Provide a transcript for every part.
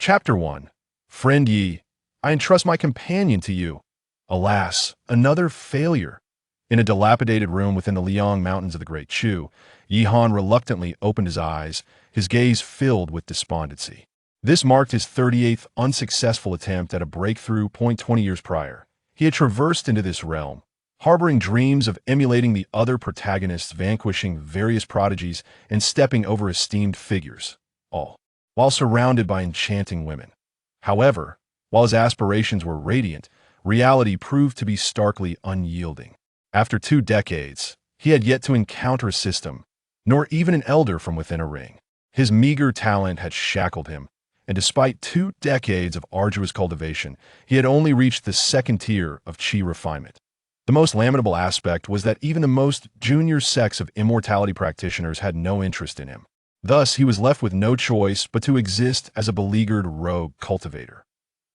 Chapter 1. Friend Yi, I entrust my companion to you. Alas, another failure. In a dilapidated room within the Liang Mountains of the Great Chu, Yi Han reluctantly opened his eyes, his gaze filled with despondency. This marked his 38th unsuccessful attempt at a breakthrough 20 years prior. He had traversed into this realm, harboring dreams of emulating the other protagonists, vanquishing various prodigies, and stepping over esteemed figures, all while surrounded by enchanting women. However, while his aspirations were radiant, reality proved to be starkly unyielding. After 2 decades, he had yet to encounter a system, nor even an elder from within a ring. His meager talent had shackled him, and despite 2 decades of arduous cultivation, he had only reached the 2nd tier of chi refinement. The most lamentable aspect was that even the most junior sects of immortality practitioners had no interest in him. Thus, he was left with no choice but to exist as a beleaguered rogue cultivator.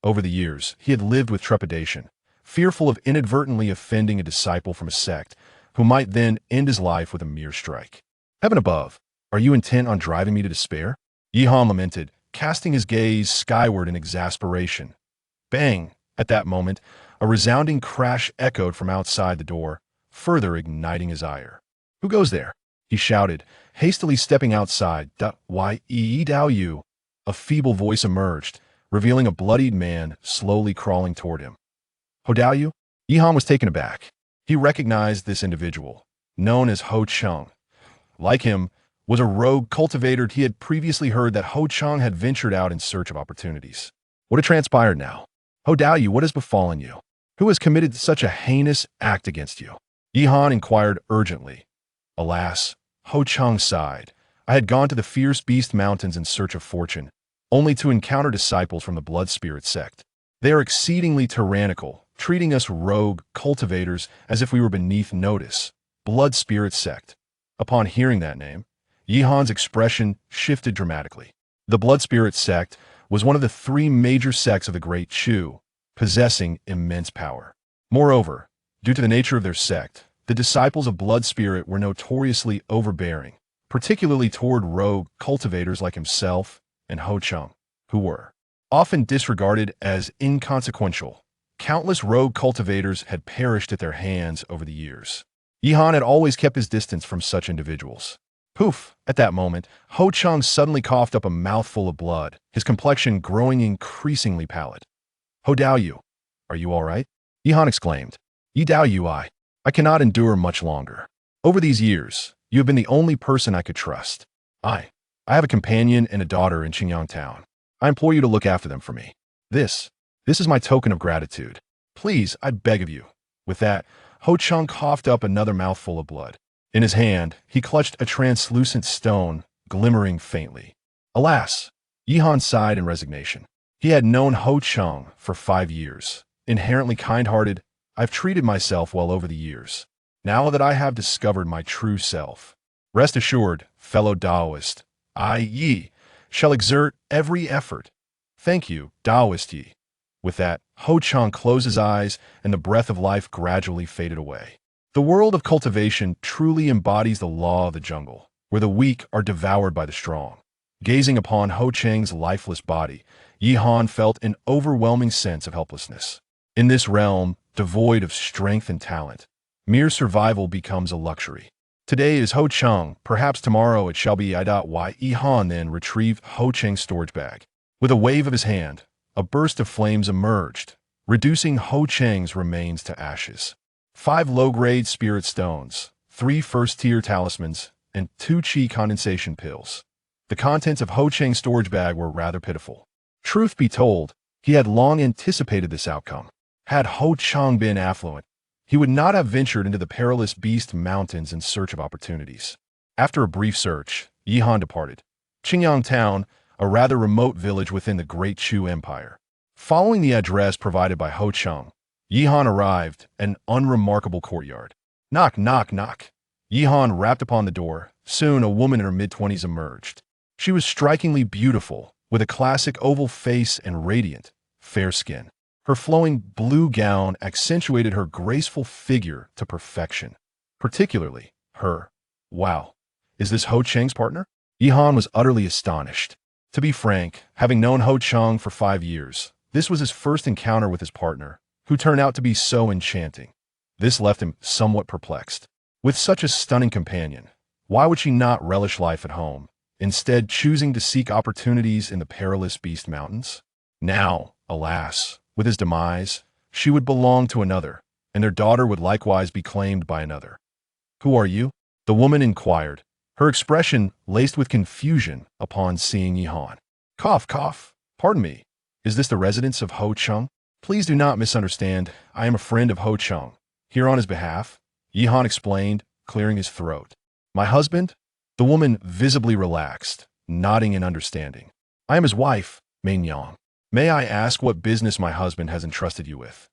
Over the years, he had lived with trepidation, fearful of inadvertently offending a disciple from a sect who might then end his life with a mere strike. Heaven above, are you intent on driving me to despair? Yi Han lamented, casting his gaze skyward in exasperation. Bang! At that moment, a resounding crash echoed from outside the door, further igniting his ire. Who goes there? He shouted, hastily stepping outside. Why, Yi Dao Yu? A feeble voice emerged, revealing a bloodied man slowly crawling toward him. Ho Dao Yu? Yi Han was taken aback. He recognized this individual, known as Ho Cheng. Like him, was a rogue cultivator. He had previously heard that Ho Cheng had ventured out in search of opportunities. What had transpired now? Ho Dao Yu, what has befallen you? Who has committed such a heinous act against you? Yi Han inquired urgently. Alas, Ho Cheng sighed. I had gone to the fierce beast mountains in search of fortune, only to encounter disciples from the blood spirit sect. They are exceedingly tyrannical, treating us rogue cultivators as if we were beneath notice. Blood spirit sect. Upon hearing that name, Yi Han's expression shifted dramatically. The blood spirit sect was one of the 3 major sects of the Great Chu, possessing immense power. Moreover, due to the nature of their sect, the disciples of blood spirit were notoriously overbearing, particularly toward rogue cultivators like himself and Ho Cheng, who were often disregarded as inconsequential. Countless rogue cultivators had perished at their hands over the years. Yi Han had always kept his distance from such individuals. Poof! At that moment, Ho Cheng suddenly coughed up a mouthful of blood, his complexion growing increasingly pallid. Ho Dao Yu, are you all right? Yi Han exclaimed. Yi Dao Yu, I cannot endure much longer. Over these years, you have been the only person I could trust. I have a companion and a daughter in Qingyang Town. I implore you to look after them for me. This is my token of gratitude. Please, I beg of you. With that, Ho Cheng coughed up another mouthful of blood. In his hand, he clutched a translucent stone, glimmering faintly. Alas! Yi Han sighed in resignation. He had known Ho Cheng for 5 years. Inherently kind-hearted, I've treated myself well over the years. Now that I have discovered my true self, rest assured, fellow Taoist, I, Yi, shall exert every effort. Thank you, Taoist Yi. With that, Ho Cheng closed his eyes and the breath of life gradually faded away. The world of cultivation truly embodies the law of the jungle, where the weak are devoured by the strong. Gazing upon Ho Cheng's lifeless body, Yi Han felt an overwhelming sense of helplessness. In this realm, devoid of strength and talent, mere survival becomes a luxury. Today is Ho Cheng, perhaps tomorrow it shall be I. Yi Han then retrieved Ho Cheng's storage bag. With a wave of his hand, a burst of flames emerged, reducing Ho Cheng's remains to ashes. 5 low-grade spirit stones, 3 first-tier talismans, and 2 chi condensation pills. The contents of Ho Cheng's storage bag were rather pitiful. Truth be told, he had long anticipated this outcome. Had Ho Cheng been affluent, he would not have ventured into the perilous beast mountains in search of opportunities. After a brief search, Yi Han departed. Qingyang Town, a rather remote village within the Great Chu Empire. Following the address provided by Ho Cheng, Yi Han arrived at an unremarkable courtyard. Knock, knock, knock. Yi Han rapped upon the door. Soon a woman in her mid-20s emerged. She was strikingly beautiful, with a classic oval face and radiant, fair skin. Her flowing blue gown accentuated her graceful figure to perfection. Particularly, her. Wow. Is this Ho Cheng's partner? Yi Han was utterly astonished. To be frank, having known Ho Chung for 5 years, this was his first encounter with his partner, who turned out to be so enchanting. This left him somewhat perplexed. With such a stunning companion, why would she not relish life at home, instead choosing to seek opportunities in the perilous Beast Mountains? Now, alas, with his demise, she would belong to another, and their daughter would likewise be claimed by another. "Who are you?" the woman inquired, her expression laced with confusion upon seeing Yihan. "Cough, cough. Pardon me. Is this the residence of Ho Chung? Please do not misunderstand. I am a friend of Ho Chung, here on his behalf," Yihan explained, clearing his throat. "My husband?" The woman visibly relaxed, nodding in understanding. "I am his wife, Yang. May I ask what business my husband has entrusted you with?"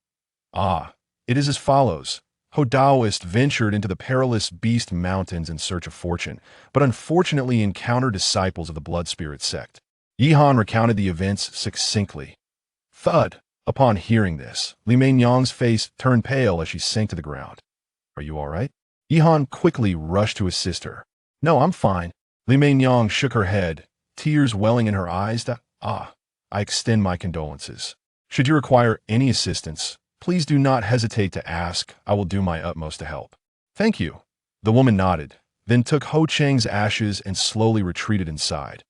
"Ah, it is as follows. Ho Daoist ventured into the perilous Beast Mountains in search of fortune, but unfortunately encountered disciples of the Blood Spirit sect." Yihan recounted the events succinctly. Thud! Upon hearing this, Yang's face turned pale as she sank to the ground. "Are you all right?" Yihan quickly rushed to assist her. "No, I'm fine." Yang shook her head, tears welling in her eyes. I extend my condolences. Should you require any assistance, please do not hesitate to ask. I will do my utmost to help." "Thank you." The woman nodded, then took Ho Chang's ashes and slowly retreated inside.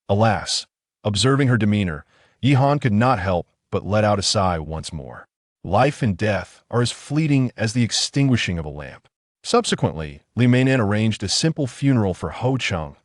Alas, observing her demeanor, Yihan could not help but let out a sigh once more. Life and death are as fleeting as the extinguishing of a lamp. Subsequently, Liu arranged a simple funeral for Ho Chung.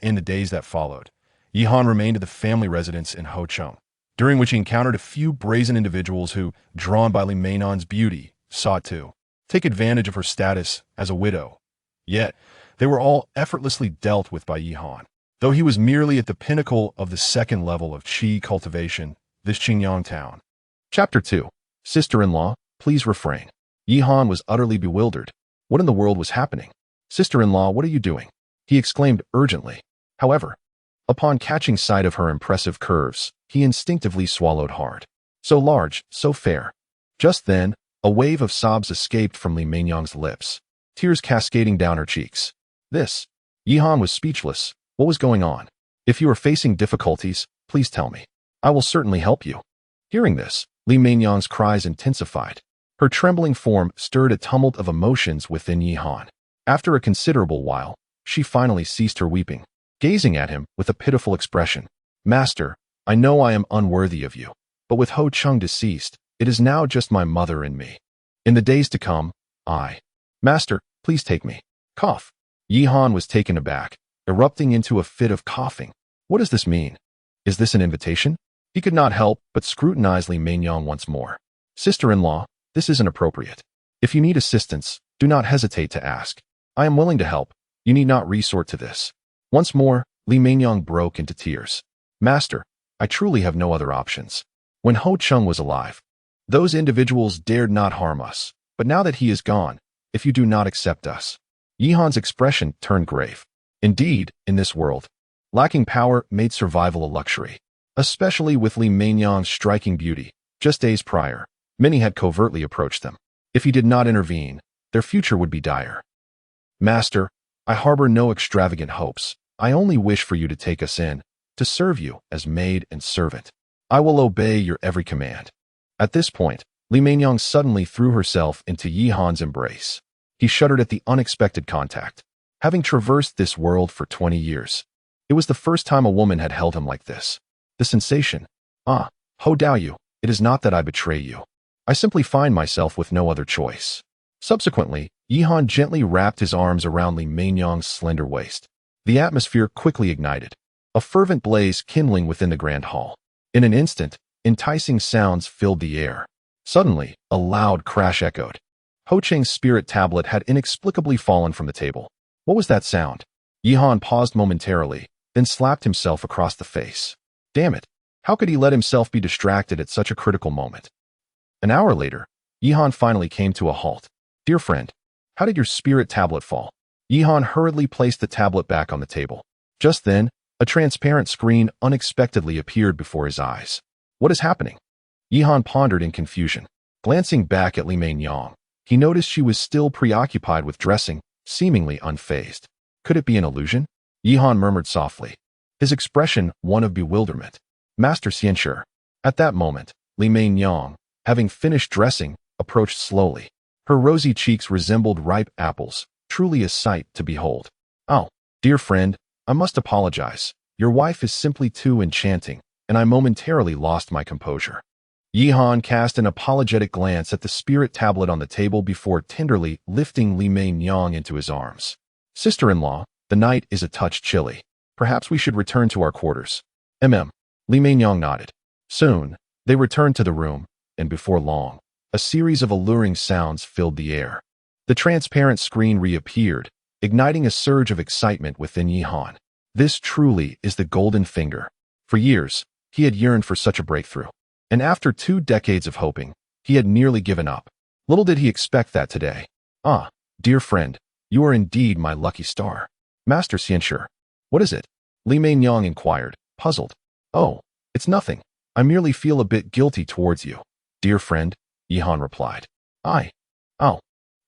In the days that followed, Yihan remained at the family residence in Ho Chung, during which he encountered a few brazen individuals who, drawn by Liu beauty, sought to take advantage of her status as a widow. Yet, they were all effortlessly dealt with by Yihan. Though he was merely at the pinnacle of the second level of Qi cultivation, this Qingyang town. Chapter 2. Sister-in-law, please refrain. Yihan was utterly bewildered. What in the world was happening? "Sister-in-law, what are you doing?" he exclaimed urgently. However, upon catching sight of her impressive curves, he instinctively swallowed hard. So large, so fair. Just then, a wave of sobs escaped from Yang's lips, tears cascading down her cheeks. Yihan was speechless. What was going on? "If you are facing difficulties, please tell me. I will certainly help you." Hearing this, Yang's cries intensified. Her trembling form stirred a tumult of emotions within Yihan. After a considerable while, she finally ceased her weeping, gazing at him with a pitiful expression. "Master, I know I am unworthy of you, but with Ho Chung deceased, it is now just my mother and me. In the days to come, Master, please take me." Cough. Yihan was taken aback, erupting into a fit of coughing. What does this mean? Is this an invitation? He could not help but scrutinize Yang once more. "Sister-in-law, this isn't appropriate. If you need assistance, do not hesitate to ask. I am willing to help. You need not resort to this." Once more, Yang broke into tears. "Master, I truly have no other options. When Ho Chung was alive, those individuals dared not harm us, but now that he is gone, if you do not accept us." Yihan's expression turned grave. Indeed, in this world, lacking power made survival a luxury, especially with Yang's striking beauty. Just days prior, many had covertly approached them. If he did not intervene, their future would be dire. "Master, I harbor no extravagant hopes. I only wish for you to take us in, to serve you as maid and servant. I will obey your every command." At this point, Yang suddenly threw herself into Yihan's embrace. He shuddered at the unexpected contact. Having traversed this world for 20 years, it was the first time a woman had held him like this. The sensation. Ho Daoyu, it is not that I betray you. I simply find myself with no other choice. Subsequently, Yihan gently wrapped his arms around Yang's slender waist. The atmosphere quickly ignited, a fervent blaze kindling within the grand hall. In an instant, enticing sounds filled the air. Suddenly, a loud crash echoed. Ho Chang's spirit tablet had inexplicably fallen from the table. What was that sound? Yihan paused momentarily, then slapped himself across the face. Damn it! How could he let himself be distracted at such a critical moment? An hour later, Yihan finally came to a halt. Dear friend, how did your spirit tablet fall? Yihan hurriedly placed the tablet back on the table. Just then, a transparent screen unexpectedly appeared before his eyes. What is happening? Yihan pondered in confusion. Glancing back at Yang, he noticed she was still preoccupied with dressing, seemingly unfazed. Could it be an illusion? Yihan murmured softly. his expression one of bewilderment. Master Xianshi. At that moment, Li Meinyang, having finished dressing, approached slowly. Her rosy cheeks resembled ripe apples, truly a sight to behold. Oh, dear friend, I must apologize. Your wife is simply too enchanting, and I momentarily lost my composure. Yihan cast an apologetic glance at the spirit tablet on the table before tenderly lifting Li Meinyang into his arms. Sister-in-law, the night is a touch chilly. Perhaps we should return to our quarters. Li Meinyang nodded. Soon, they returned to the room, and before long, a series of alluring sounds filled the air. The transparent screen reappeared, igniting a surge of excitement within Yihan. This truly is the golden finger. For years, he had yearned for such a breakthrough. And after 2 decades of hoping, he had nearly given up. Little did he expect that today. Ah, dear friend, you are indeed my lucky star. Master Xianshi. What is it? Li Meinyang inquired, puzzled. Oh, it's nothing. I merely feel a bit guilty towards you. Dear friend, Yihan replied. Oh.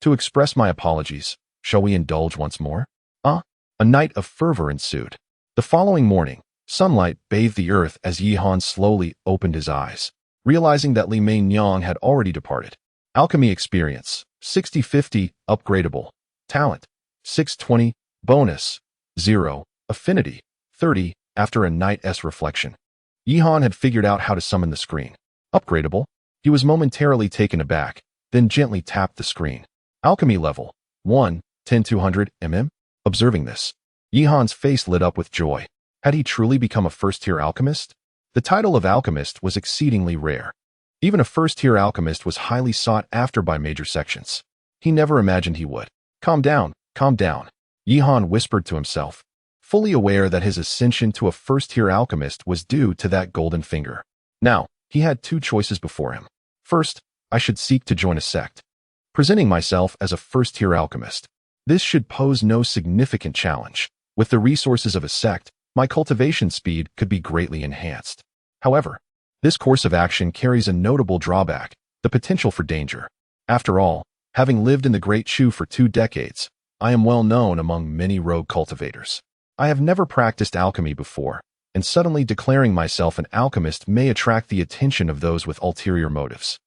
To express my apologies, shall we indulge once more? A night of fervor ensued. The following morning, sunlight bathed the earth as Yihan slowly opened his eyes, realizing that Li Meinyang had already departed. Alchemy experience, 60/50, upgradable. Talent, 620, bonus, 0, affinity, 30, after a night's reflection. Yihan had figured out how to summon the screen. Upgradable? He was momentarily taken aback, then gently tapped the screen. Alchemy level, 1, 10-200 Observing this, Yihan's face lit up with joy. Had he truly become a first-tier alchemist? The title of alchemist was exceedingly rare. Even a first-tier alchemist was highly sought after by major sections. He never imagined he would. Calm down, Yihan whispered to himself, fully aware that his ascension to a first-tier alchemist was due to that golden finger. Now, he had 2 choices before him. First, I should seek to join a sect. Presenting myself as a first-tier alchemist. This should pose no significant challenge. With the resources of a sect, my cultivation speed could be greatly enhanced. However, this course of action carries a notable drawback, the potential for danger. After all, having lived in the Great Chu for 2 decades, I am well known among many rogue cultivators. I have never practiced alchemy before, and suddenly declaring myself an alchemist may attract the attention of those with ulterior motives.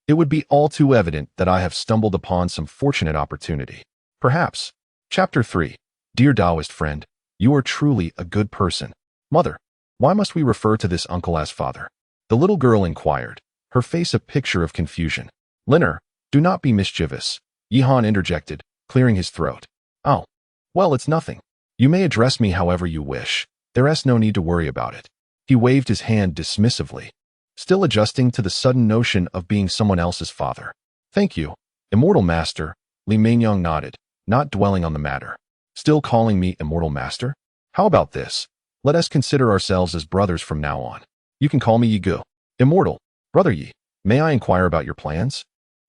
It would be all too evident that I have stumbled upon some fortunate opportunity. Perhaps. Chapter 3. Dear Taoist friend, you are truly a good person. Mother, why must we refer to this uncle as father? The little girl inquired, her face a picture of confusion. Linner, do not be mischievous, Yihan interjected, clearing his throat. Oh, well, it's nothing. You may address me however you wish. There's no need to worry about it. He waved his hand dismissively, still adjusting to the sudden notion of being someone else's father. Thank you, Immortal Master, Li Meinyang nodded, not dwelling on the matter. Still calling me Immortal Master? How about this? Let us consider ourselves as brothers from now on. You can call me Yi Gu. Immortal, Brother Yi, may I inquire about your plans?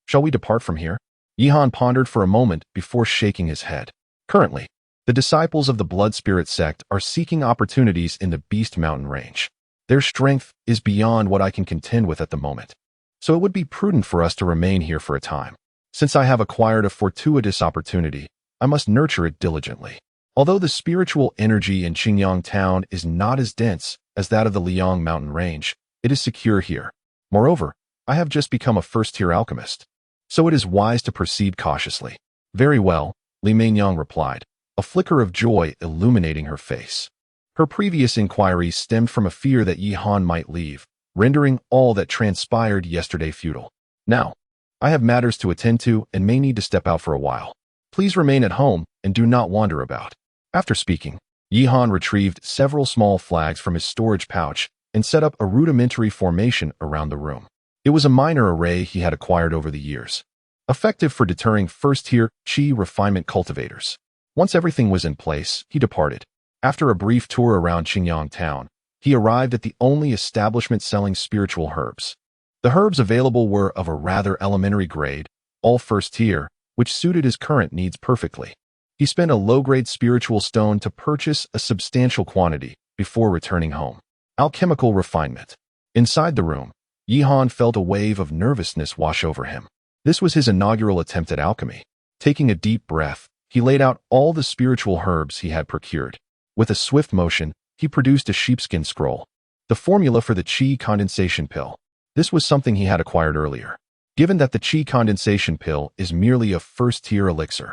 Shall we depart from here? Yihan pondered for a moment before shaking his head. Currently, the disciples of the Blood Spirit sect are seeking opportunities in the Beast Mountain range. Their strength is beyond what I can contend with at the moment. So it would be prudent for us to remain here for a time. Since I have acquired a fortuitous opportunity, I must nurture it diligently. Although the spiritual energy in Qingyang town is not as dense as that of the Liang mountain range, it is secure here. Moreover, I have just become a first-tier alchemist. So it is wise to proceed cautiously. Very well, Li Meinyang replied, a flicker of joy illuminating her face. Her previous inquiries stemmed from a fear that Yihan might leave, rendering all that transpired yesterday futile. Now, I have matters to attend to and may need to step out for a while. Please remain at home and do not wander about. After speaking, Yihan retrieved several small flags from his storage pouch and set up a rudimentary formation around the room. It was a minor array he had acquired over the years, effective for deterring first-tier Qi refinement cultivators. Once everything was in place, he departed. After a brief tour around Qingyang town, he arrived at the only establishment selling spiritual herbs. The herbs available were of a rather elementary grade, all first tier, which suited his current needs perfectly. He spent a low-grade spiritual stone to purchase a substantial quantity before returning home. Alchemical refinement. Inside the room, Yihan felt a wave of nervousness wash over him. This was his inaugural attempt at alchemy. Taking a deep breath, he laid out all the spiritual herbs he had procured. With a swift motion, he produced a sheepskin scroll, the formula for the qi condensation pill. This was something he had acquired earlier. Given that the qi condensation pill is merely a first-tier elixir,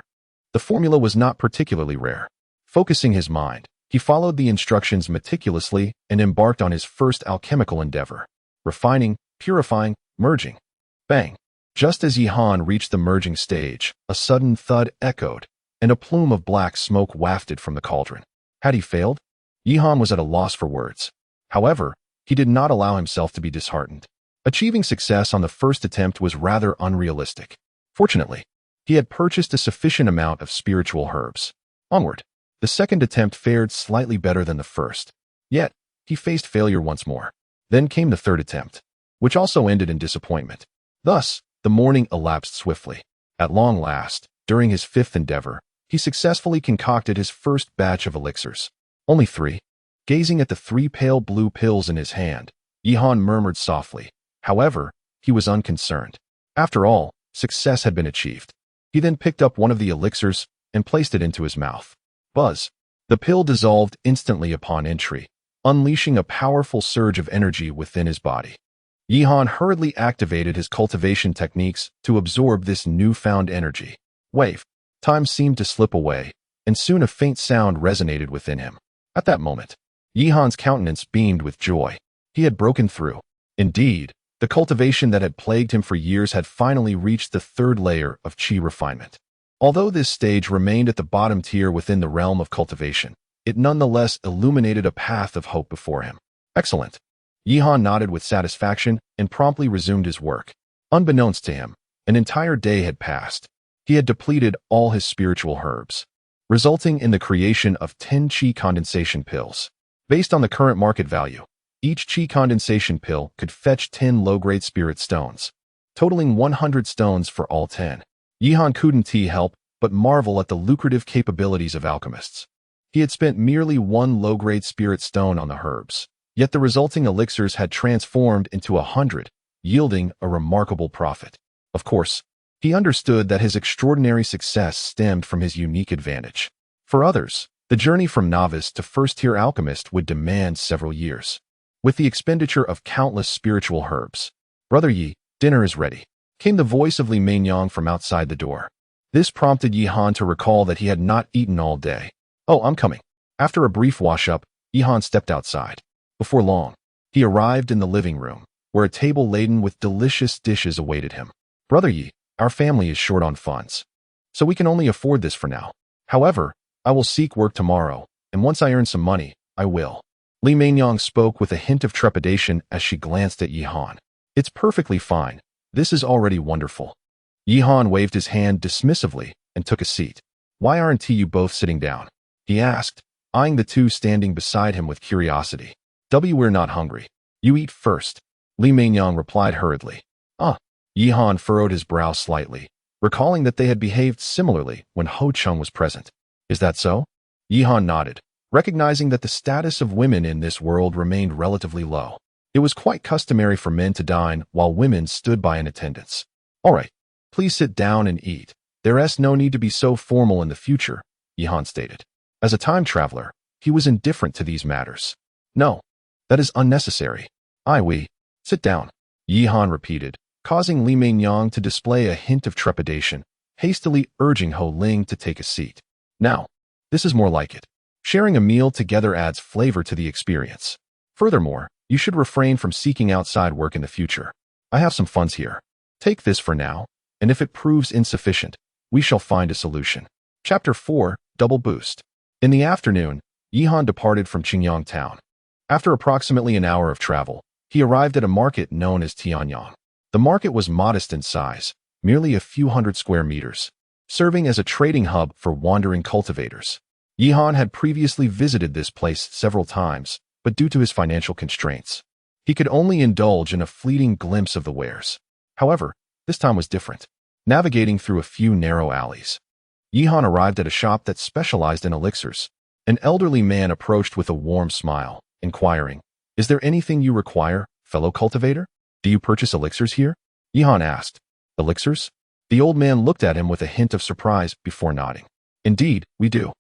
the formula was not particularly rare. Focusing his mind, he followed the instructions meticulously and embarked on his first alchemical endeavor: refining, purifying, merging. Bang! Just as Yihan reached the merging stage, a sudden thud echoed, and a plume of black smoke wafted from the cauldron. Had he failed? Yihan was at a loss for words. However, he did not allow himself to be disheartened. Achieving success on the first attempt was rather unrealistic. Fortunately, he had purchased a sufficient amount of spiritual herbs. Onward. The second attempt fared slightly better than the first. Yet, he faced failure once more. Then came the third attempt, which also ended in disappointment. Thus, the morning elapsed swiftly. At long last, during his fifth endeavor, he successfully concocted his first batch of elixirs. Only 3. Gazing at the 3 pale blue pills in his hand, Yihan murmured softly. However, he was unconcerned. After all, success had been achieved. He then picked up one of the elixirs and placed it into his mouth. Buzz! The pill dissolved instantly upon entry, unleashing a powerful surge of energy within his body. Yihan hurriedly activated his cultivation techniques to absorb this newfound energy. Wave. Time seemed to slip away, and soon a faint sound resonated within him. At that moment, Yihan's countenance beamed with joy. He had broken through. Indeed, the cultivation that had plagued him for years had finally reached the third layer of qi refinement. Although this stage remained at the bottom tier within the realm of cultivation, it nonetheless illuminated a path of hope before him. Excellent. Yihan nodded with satisfaction and promptly resumed his work. Unbeknownst to him, an entire day had passed. He had depleted all his spiritual herbs, resulting in the creation of 10 qi condensation pills. Based on the current market value, each qi condensation pill could fetch 10 low-grade spirit stones, totaling 100 stones for all 10. Yihan couldn't help but marvel at the lucrative capabilities of alchemists. He had spent merely 1 low-grade spirit stone on the herbs, yet the resulting elixirs had transformed into 100, yielding a remarkable profit. Of course, he understood that his extraordinary success stemmed from his unique advantage. For others, the journey from novice to first-tier alchemist would demand several years, with the expenditure of countless spiritual herbs. "Brother Yi, dinner is ready," came the voice of Li Mainyang from outside the door. This prompted Yihan to recall that he had not eaten all day. "Oh, I'm coming." After a brief wash-up, Yihan stepped outside. Before long, he arrived in the living room, where a table laden with delicious dishes awaited him. "Brother Yi, our family is short on funds, so we can only afford this for now. However, I will seek work tomorrow, and once I earn some money, I will." Li Mainyang spoke with a hint of trepidation as she glanced at Yihan. "It's perfectly fine. This is already wonderful." Yihan waved his hand dismissively and took a seat. "Why aren't you both sitting down?" he asked, eyeing the two standing beside him with curiosity. "We're not hungry. You eat first," Li Mainyang replied hurriedly. Yihan furrowed his brow slightly, recalling that they had behaved similarly when Ho Chung was present. "Is that so?" Yihan nodded, recognizing that the status of women in this world remained relatively low. It was quite customary for men to dine while women stood by in attendance. "All right, please sit down and eat. There's no need to be so formal in the future," Yihan stated. As a time traveler, he was indifferent to these matters. "No, that is unnecessary. We sit down," Yihan repeated, causing Li Mainyang to display a hint of trepidation, hastily urging Ho Ling to take a seat. "Now, this is more like it. Sharing a meal together adds flavor to the experience. Furthermore, you should refrain from seeking outside work in the future. I have some funds here. Take this for now, and if it proves insufficient, we shall find a solution." Chapter 4, Double Boost. In the afternoon, Yihan departed from Qingyang town. After approximately an hour of travel, he arrived at a market known as Tianyang. The market was modest in size, merely a few hundred square meters, serving as a trading hub for wandering cultivators. Yihan had previously visited this place several times, but due to his financial constraints, he could only indulge in a fleeting glimpse of the wares. However, this time was different. Navigating through a few narrow alleys, Yihan arrived at a shop that specialized in elixirs. An elderly man approached with a warm smile, inquiring, "Is there anything you require, fellow cultivator? Do you purchase elixirs here?" Yihan asked. "Elixirs?" The old man looked at him with a hint of surprise before nodding. "Indeed, we do.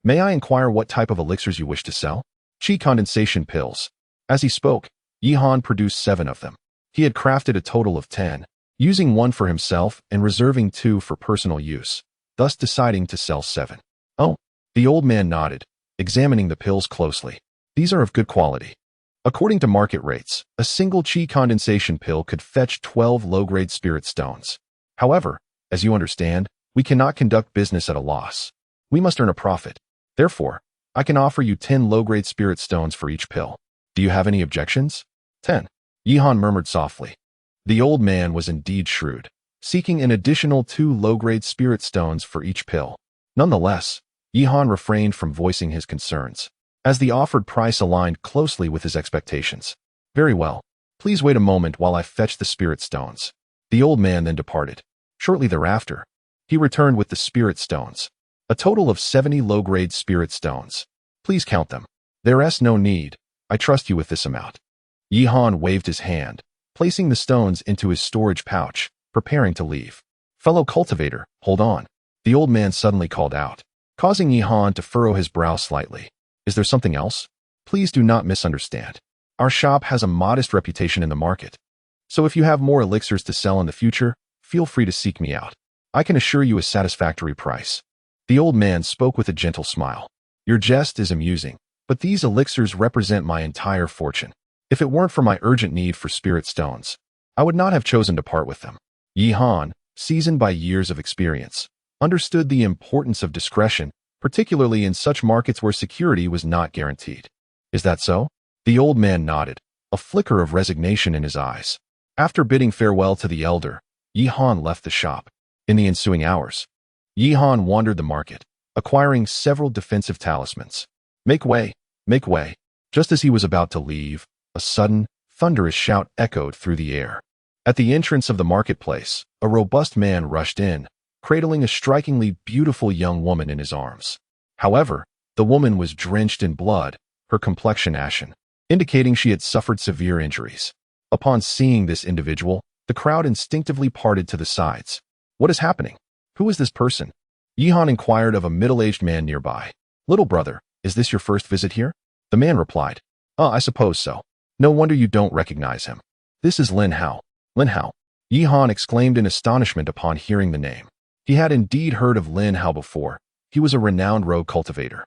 May I inquire what type of elixirs you wish to sell?" Qi condensation pills. As he spoke, Yihan produced 7 of them. He had crafted a total of 10, using 1 for himself and reserving 2 for personal use, thus deciding to sell 7. Oh, the old man nodded, examining the pills closely. These are of good quality. According to market rates, a single Qi condensation pill could fetch 12 low-grade spirit stones. However, as you understand, we cannot conduct business at a loss. We must earn a profit. Therefore, I can offer you 10 low-grade spirit stones for each pill. Do you have any objections? 10. Yihan murmured softly. The old man was indeed shrewd, seeking an additional 2 low-grade spirit stones for each pill. Nonetheless, Yihan refrained from voicing his concerns, as the offered price aligned closely with his expectations. Very well. Please wait a moment while I fetch the spirit stones. The old man then departed. Shortly thereafter, he returned with the spirit stones, a total of 70 low-grade spirit stones. Please count them. There's no need. I trust you with this amount. Yihan waved his hand, placing the stones into his storage pouch, preparing to leave. Fellow cultivator, hold on. The old man suddenly called out, causing Yihan to furrow his brow slightly. Is there something else? Please do not misunderstand. Our shop has a modest reputation in the market. So if you have more elixirs to sell in the future, feel free to seek me out. I can assure you a satisfactory price. The old man spoke with a gentle smile. Your jest is amusing, but these elixirs represent my entire fortune. If it weren't for my urgent need for spirit stones, I would not have chosen to part with them. Yihan, seasoned by years of experience, understood the importance of discretion, particularly in such markets where security was not guaranteed. Is that so? The old man nodded, a flicker of resignation in his eyes. After bidding farewell to the elder, Yihan left the shop. In the ensuing hours, Yihan wandered the market, acquiring several defensive talismans. Make way, make way. Just as he was about to leave, a sudden, thunderous shout echoed through the air. At the entrance of the marketplace, a robust man rushed in, cradling a strikingly beautiful young woman in his arms. However, the woman was drenched in blood, her complexion ashen, indicating she had suffered severe injuries. Upon seeing this individual, the crowd instinctively parted to the sides. What is happening? Who is this person? Yihan inquired of a middle-aged man nearby. Little brother, is this your first visit here? The man replied. I suppose so. No wonder you don't recognize him. This is Lin Hao. Lin Hao. Yihan exclaimed in astonishment upon hearing the name. He had indeed heard of Lin Hao before. He was a renowned rogue cultivator,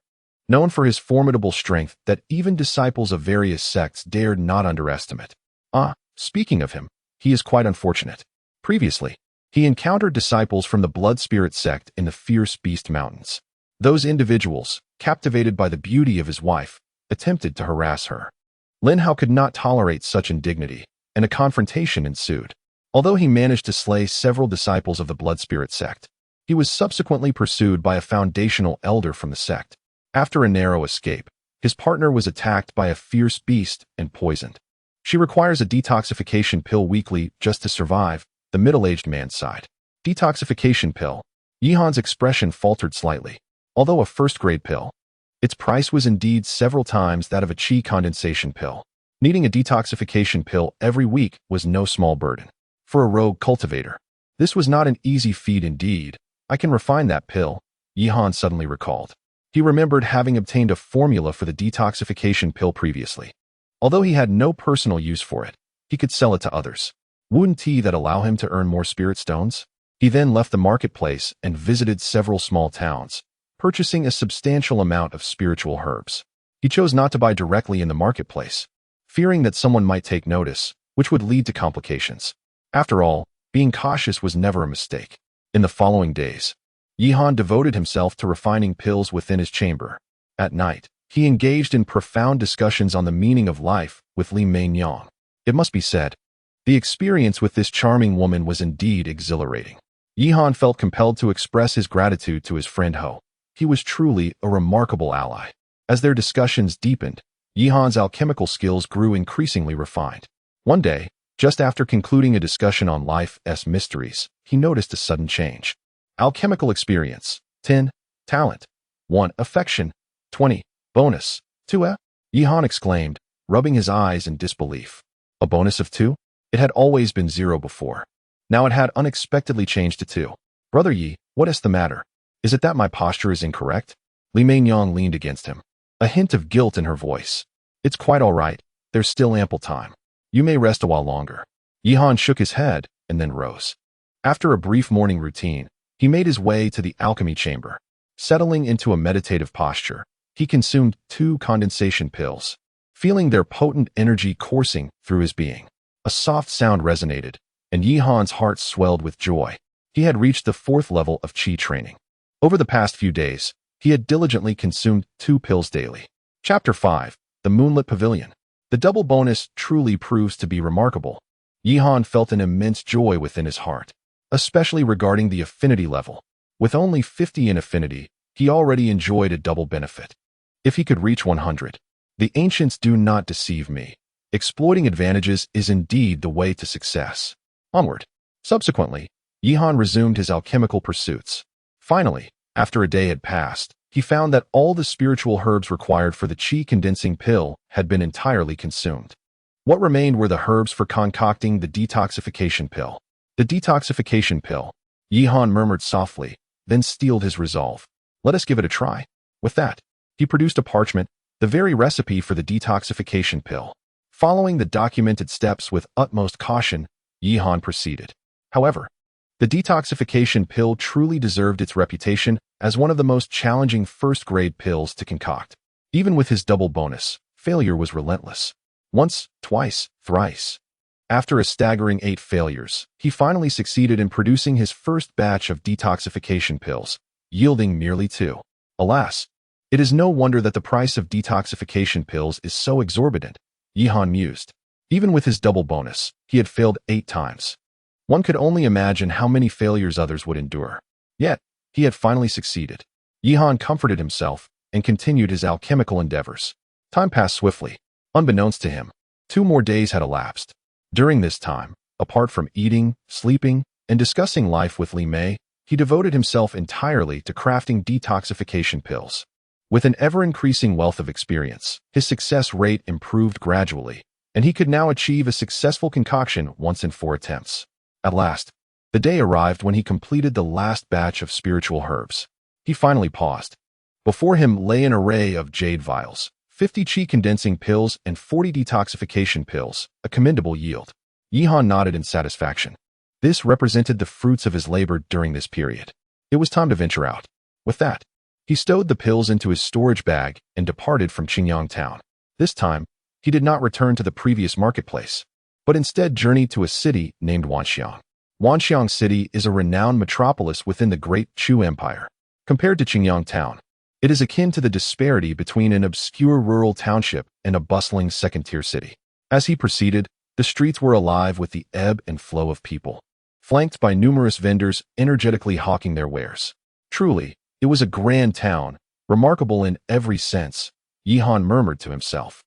known for his formidable strength that even disciples of various sects dared not underestimate. Speaking of him, he is quite unfortunate. Previously, he encountered disciples from the Blood Spirit sect in the Fierce Beast Mountains. Those individuals, captivated by the beauty of his wife, attempted to harass her. Lin Hao could not tolerate such indignity, and a confrontation ensued. Although he managed to slay several disciples of the Blood Spirit sect, he was subsequently pursued by a foundational elder from the sect. After a narrow escape, his partner was attacked by a fierce beast and poisoned. She requires a detoxification pill weekly just to survive, the middle-aged man sighed. Detoxification pill. Yihan's expression faltered slightly. Although a first-grade pill, its price was indeed several times that of a Qi condensation pill. Needing a detoxification pill every week was no small burden. For a rogue cultivator, this was not an easy feat indeed. I can refine that pill, Yihan suddenly recalled. He remembered having obtained a formula for the detoxification pill previously. Although he had no personal use for it, he could sell it to others. Wouldn't that allow him to earn more spirit stones? He then left the marketplace and visited several small towns, purchasing a substantial amount of spiritual herbs. He chose not to buy directly in the marketplace, fearing that someone might take notice, which would lead to complications. After all, being cautious was never a mistake. In the following days, Yihan devoted himself to refining pills within his chamber. At night, he engaged in profound discussions on the meaning of life with Li Mainyang. It must be said, the experience with this charming woman was indeed exhilarating. Yihan felt compelled to express his gratitude to his friend Ho. He was truly a remarkable ally. As their discussions deepened, Yihan's alchemical skills grew increasingly refined. One day, just after concluding a discussion on life's mysteries, he noticed a sudden change. Alchemical experience, 10. Talent, 1. Affection, 20. Bonus, 2. Yihan exclaimed, rubbing his eyes in disbelief. A bonus of 2? It had always been 0 before. Now it had unexpectedly changed to 2. Brother Yi, what is the matter? Is it that my posture is incorrect? Li Mainyang leaned against him. a hint of guilt in her voice. It's quite all right. There's still ample time. You may rest a while longer. Yihan shook his head and then rose. After a brief morning routine, he made his way to the alchemy chamber. Settling into a meditative posture, he consumed 2 condensation pills, feeling their potent energy coursing through his being. A soft sound resonated, and Yihan's heart swelled with joy. He had reached the 4th level of qi training. Over the past few days, he had diligently consumed 2 pills daily. Chapter 5. The Moonlit Pavilion. The double bonus truly proves to be remarkable. Yihan felt an immense joy within his heart, especially regarding the affinity level. With only 50 in affinity, he already enjoyed a double benefit. If he could reach 100, the ancients do not deceive me. Exploiting advantages is indeed the way to success. Onward. Subsequently, Yihan resumed his alchemical pursuits. Finally, after a day had passed, he found that all the spiritual herbs required for the qi condensing pill had been entirely consumed. What remained were the herbs for concocting the detoxification pill. The detoxification pill, Yihan murmured softly, then steeled his resolve. Let us give it a try. With that, he produced a parchment, the very recipe for the detoxification pill. Following the documented steps with utmost caution, Yihan proceeded. However, the detoxification pill truly deserved its reputation as one of the most challenging first-grade pills to concoct. Even with his double bonus, failure was relentless. Once, twice, thrice. After a staggering 8 failures, he finally succeeded in producing his first batch of detoxification pills, yielding merely 2. Alas, it is no wonder that the price of detoxification pills is so exorbitant, Yihan mused. Even with his double bonus, he had failed 8 times. One could only imagine how many failures others would endure. Yet, he had finally succeeded. Yihan comforted himself and continued his alchemical endeavors. Time passed swiftly. Unbeknownst to him, 2 more days had elapsed. During this time, apart from eating, sleeping, and discussing life with Li Mei, he devoted himself entirely to crafting detoxification pills. With an ever-increasing wealth of experience, his success rate improved gradually, and he could now achieve a successful concoction once in 4 attempts. At last, the day arrived when he completed the last batch of spiritual herbs. He finally paused. Before him lay an array of jade vials, 50 qi condensing pills and 40 detoxification pills, a commendable yield. Yihan nodded in satisfaction. This represented the fruits of his labor during this period. It was time to venture out. With that, he stowed the pills into his storage bag and departed from Qingyang town. This time, he did not return to the previous marketplace, but instead journeyed to a city named Wanxiang. Wanxiang City is a renowned metropolis within the Great Chu Empire. Compared to Qingyang town, it is akin to the disparity between an obscure rural township and a bustling second-tier city. As he proceeded, the streets were alive with the ebb and flow of people, flanked by numerous vendors energetically hawking their wares. Truly, it was a grand town, remarkable in every sense, Yihan murmured to himself.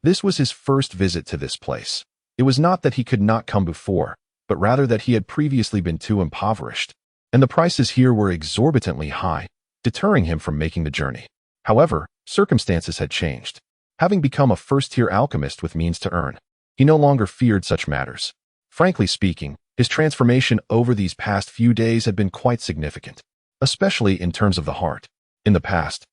This was his first visit to this place. It was not that he could not come before, but rather that he had previously been too impoverished, and the prices here were exorbitantly high, deterring him from making the journey. However, circumstances had changed. Having become a first-tier alchemist with means to earn, he no longer feared such matters. Frankly speaking, his transformation over these past few days had been quite significant, especially in terms of the heart. In the past,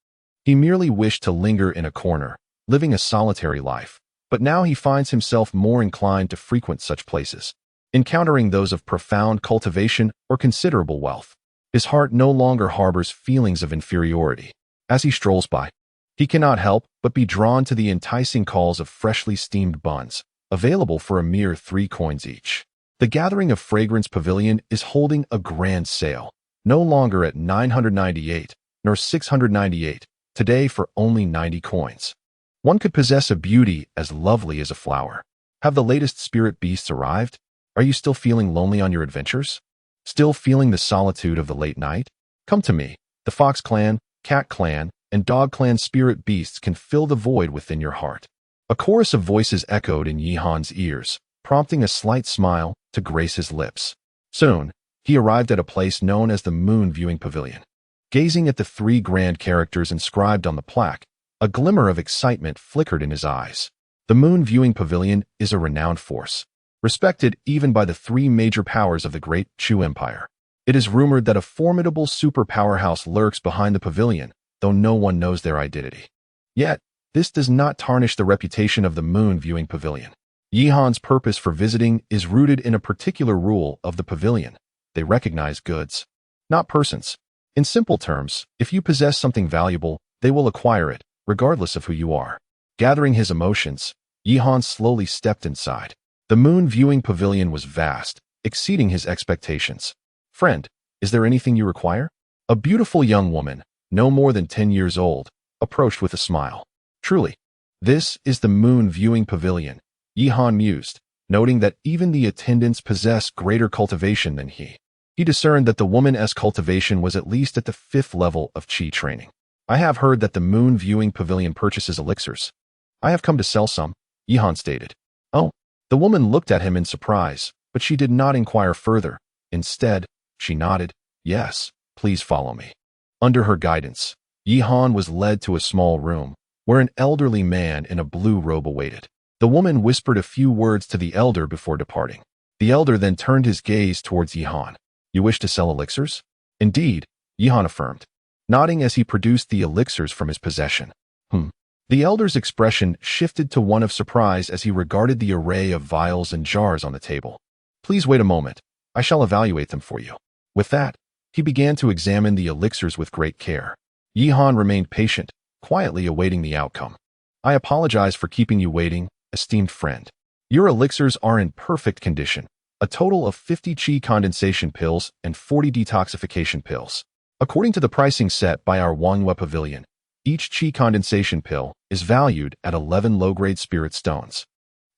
he merely wished to linger in a corner, living a solitary life, but now he finds himself more inclined to frequent such places, encountering those of profound cultivation or considerable wealth. His heart no longer harbors feelings of inferiority. As he strolls by, he cannot help but be drawn to the enticing calls of freshly steamed buns, available for a mere 3 coins each. The gathering of Fragrance Pavilion is holding a grand sale, no longer at 998, nor 698, today for only 90 coins. One could possess a beauty as lovely as a flower. Have the latest spirit beasts arrived? Are you still feeling lonely on your adventures? Still feeling the solitude of the late night? Come to me. The Fox Clan, Cat Clan, and Dog Clan spirit beasts can fill the void within your heart. A chorus of voices echoed in Yihan's ears, prompting a slight smile to grace his lips. Soon, he arrived at a place known as the Moon Viewing Pavilion. Gazing at the 3 grand characters inscribed on the plaque, a glimmer of excitement flickered in his eyes. The Moon Viewing Pavilion is a renowned force, respected even by the 3 major powers of the Great Chu Empire. It is rumored that a formidable super powerhouse lurks behind the pavilion, though no one knows their identity. Yet, this does not tarnish the reputation of the moon viewing pavilion. Yihan's purpose for visiting is rooted in a particular rule of the pavilion. They recognize goods, not persons. In simple terms, if you possess something valuable, they will acquire it, regardless of who you are. Gathering his emotions, Yihan slowly stepped inside. The moon viewing pavilion was vast, exceeding his expectations. Friend, is there anything you require? A beautiful young woman, no more than 10 years old, approached with a smile. Truly, this is the moon viewing pavilion, Yihan mused, noting that even the attendants possess greater cultivation than he. He discerned that the woman's cultivation was at least at the 5th level of Qi training. I have heard that the moon viewing pavilion purchases elixirs. I have come to sell some, Yihan stated. Oh, the woman looked at him in surprise, but she did not inquire further. Instead, she nodded. Yes, please follow me. Under her guidance, Yihan was led to a small room, where an elderly man in a blue robe awaited. The woman whispered a few words to the elder before departing. The elder then turned his gaze towards Yihan. You wish to sell elixirs? Indeed, Yihan affirmed, nodding as he produced the elixirs from his possession. The elder's expression shifted to one of surprise as he regarded the array of vials and jars on the table. Please wait a moment. I shall evaluate them for you. With that, he began to examine the elixirs with great care. Yihan remained patient, quietly awaiting the outcome. I apologize for keeping you waiting, esteemed friend. Your elixirs are in perfect condition. A total of 50 Qi condensation pills and 40 detoxification pills. According to the pricing set by our Wangyue Pavilion, each Qi condensation pill is valued at 11 low-grade spirit stones,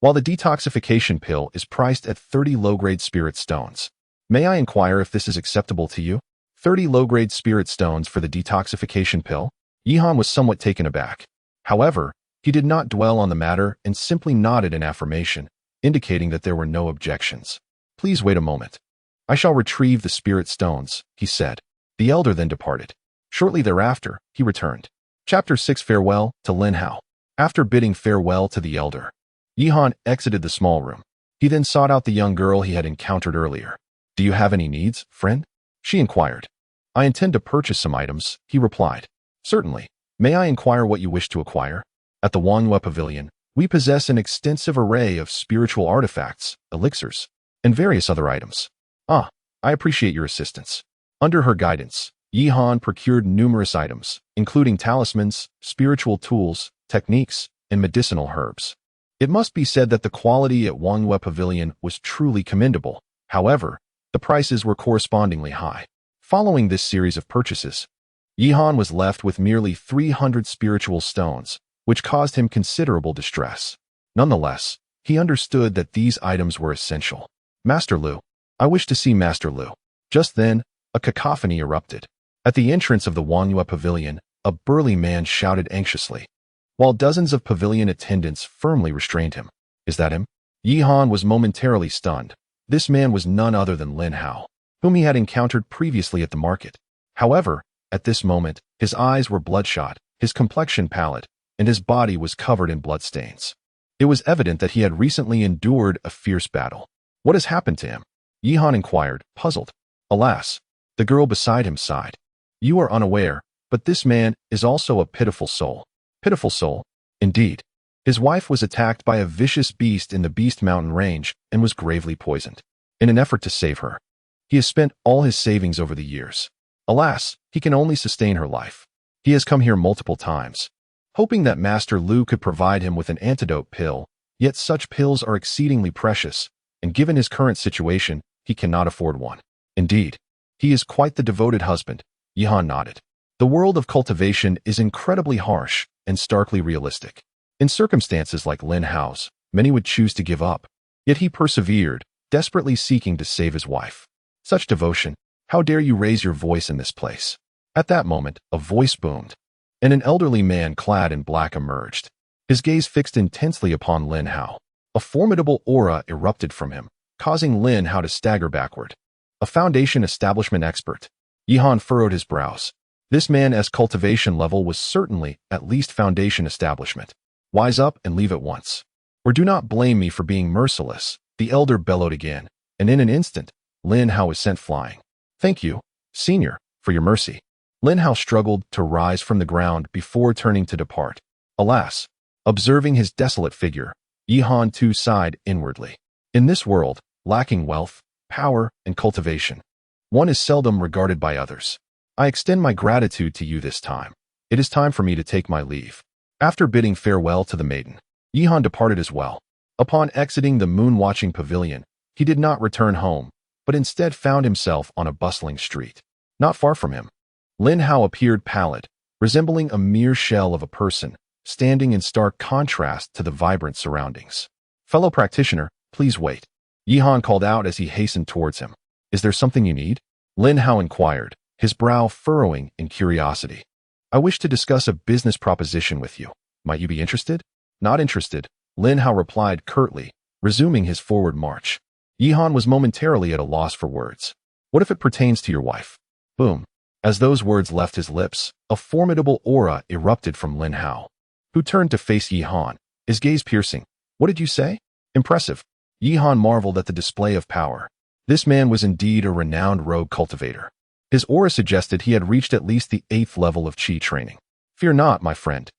while the detoxification pill is priced at 30 low-grade spirit stones. May I inquire if this is acceptable to you? 30 low-grade spirit stones for the detoxification pill? Yihan was somewhat taken aback. However, he did not dwell on the matter and simply nodded in affirmation, indicating that there were no objections. Please wait a moment. I shall retrieve the spirit stones, he said. The elder then departed. Shortly thereafter, he returned. Chapter 6 Farewell to Lin Hao. After bidding farewell to the elder, Yihan exited the small room. He then sought out the young girl he had encountered earlier. Do you have any needs, friend? She inquired. I intend to purchase some items, he replied. Certainly. May I inquire what you wish to acquire? At the Wangyue Pavilion, we possess an extensive array of spiritual artifacts, elixirs, and various other items. I appreciate your assistance. Under her guidance, Yihan procured numerous items, including talismans, spiritual tools, techniques, and medicinal herbs. It must be said that the quality at Wangyue Pavilion was truly commendable. However, the prices were correspondingly high. Following this series of purchases, Yihan was left with merely 300 spiritual stones, which caused him considerable distress. Nonetheless, he understood that these items were essential. Master Lu. I wish to see Master Lu. Just then, a cacophony erupted. At the entrance of the Wangyue Pavilion, a burly man shouted anxiously, while dozens of pavilion attendants firmly restrained him. Is that him? Yihan was momentarily stunned. This man was none other than Lin Hao, whom he had encountered previously at the market. However, at this moment, his eyes were bloodshot, his complexion pallid, and his body was covered in bloodstains. It was evident that he had recently endured a fierce battle. What has happened to him? Yihan inquired, puzzled. Alas, the girl beside him sighed. You are unaware, but this man is also a pitiful soul. Pitiful soul? Indeed. His wife was attacked by a vicious beast in the Beast Mountain range and was gravely poisoned. In an effort to save her, he has spent all his savings over the years. Alas, he can only sustain her life. He has come here multiple times, hoping that Master Lu could provide him with an antidote pill, yet such pills are exceedingly precious, and given his current situation, he cannot afford one. Indeed, he is quite the devoted husband. Yihan nodded. The world of cultivation is incredibly harsh and starkly realistic. In circumstances like Lin Hao's, many would choose to give up. Yet he persevered, desperately seeking to save his wife. Such devotion, how dare you raise your voice in this place? At that moment, a voice boomed, and an elderly man clad in black emerged. His gaze fixed intensely upon Lin Hao. A formidable aura erupted from him, causing Lin Hao to stagger backward. A foundation establishment expert. Yihan furrowed his brows. This man's cultivation level was certainly at least foundation establishment. Wise up and leave at once. Or do not blame me for being merciless, the elder bellowed again, and in an instant, Lin Hao was sent flying. Thank you, senior, for your mercy. Lin Hao struggled to rise from the ground before turning to depart. Alas, observing his desolate figure, Yihan too sighed inwardly. In this world, lacking wealth, power, and cultivation, one is seldom regarded by others. I extend my gratitude to you this time. It is time for me to take my leave. After bidding farewell to the maiden, Yihan departed as well. Upon exiting the moon-watching pavilion, he did not return home, but instead found himself on a bustling street. Not far from him, Lin Hao appeared pallid, resembling a mere shell of a person, standing in stark contrast to the vibrant surroundings. "Fellow practitioner, please wait," Yihan called out as he hastened towards him. "Is there something you need?" Lin Hao inquired, his brow furrowing in curiosity. "I wish to discuss a business proposition with you. Might you be interested?" "Not interested," Lin Hao replied curtly, resuming his forward march. Yihan was momentarily at a loss for words. "What if it pertains to your wife?" Boom. As those words left his lips, a formidable aura erupted from Lin Hao, who turned to face Yihan, his gaze piercing. "What did you say?" "Impressive." Yihan marveled at the display of power. This man was indeed a renowned rogue cultivator. His aura suggested he had reached at least the 8th level of Qi training. "Fear not, my friend.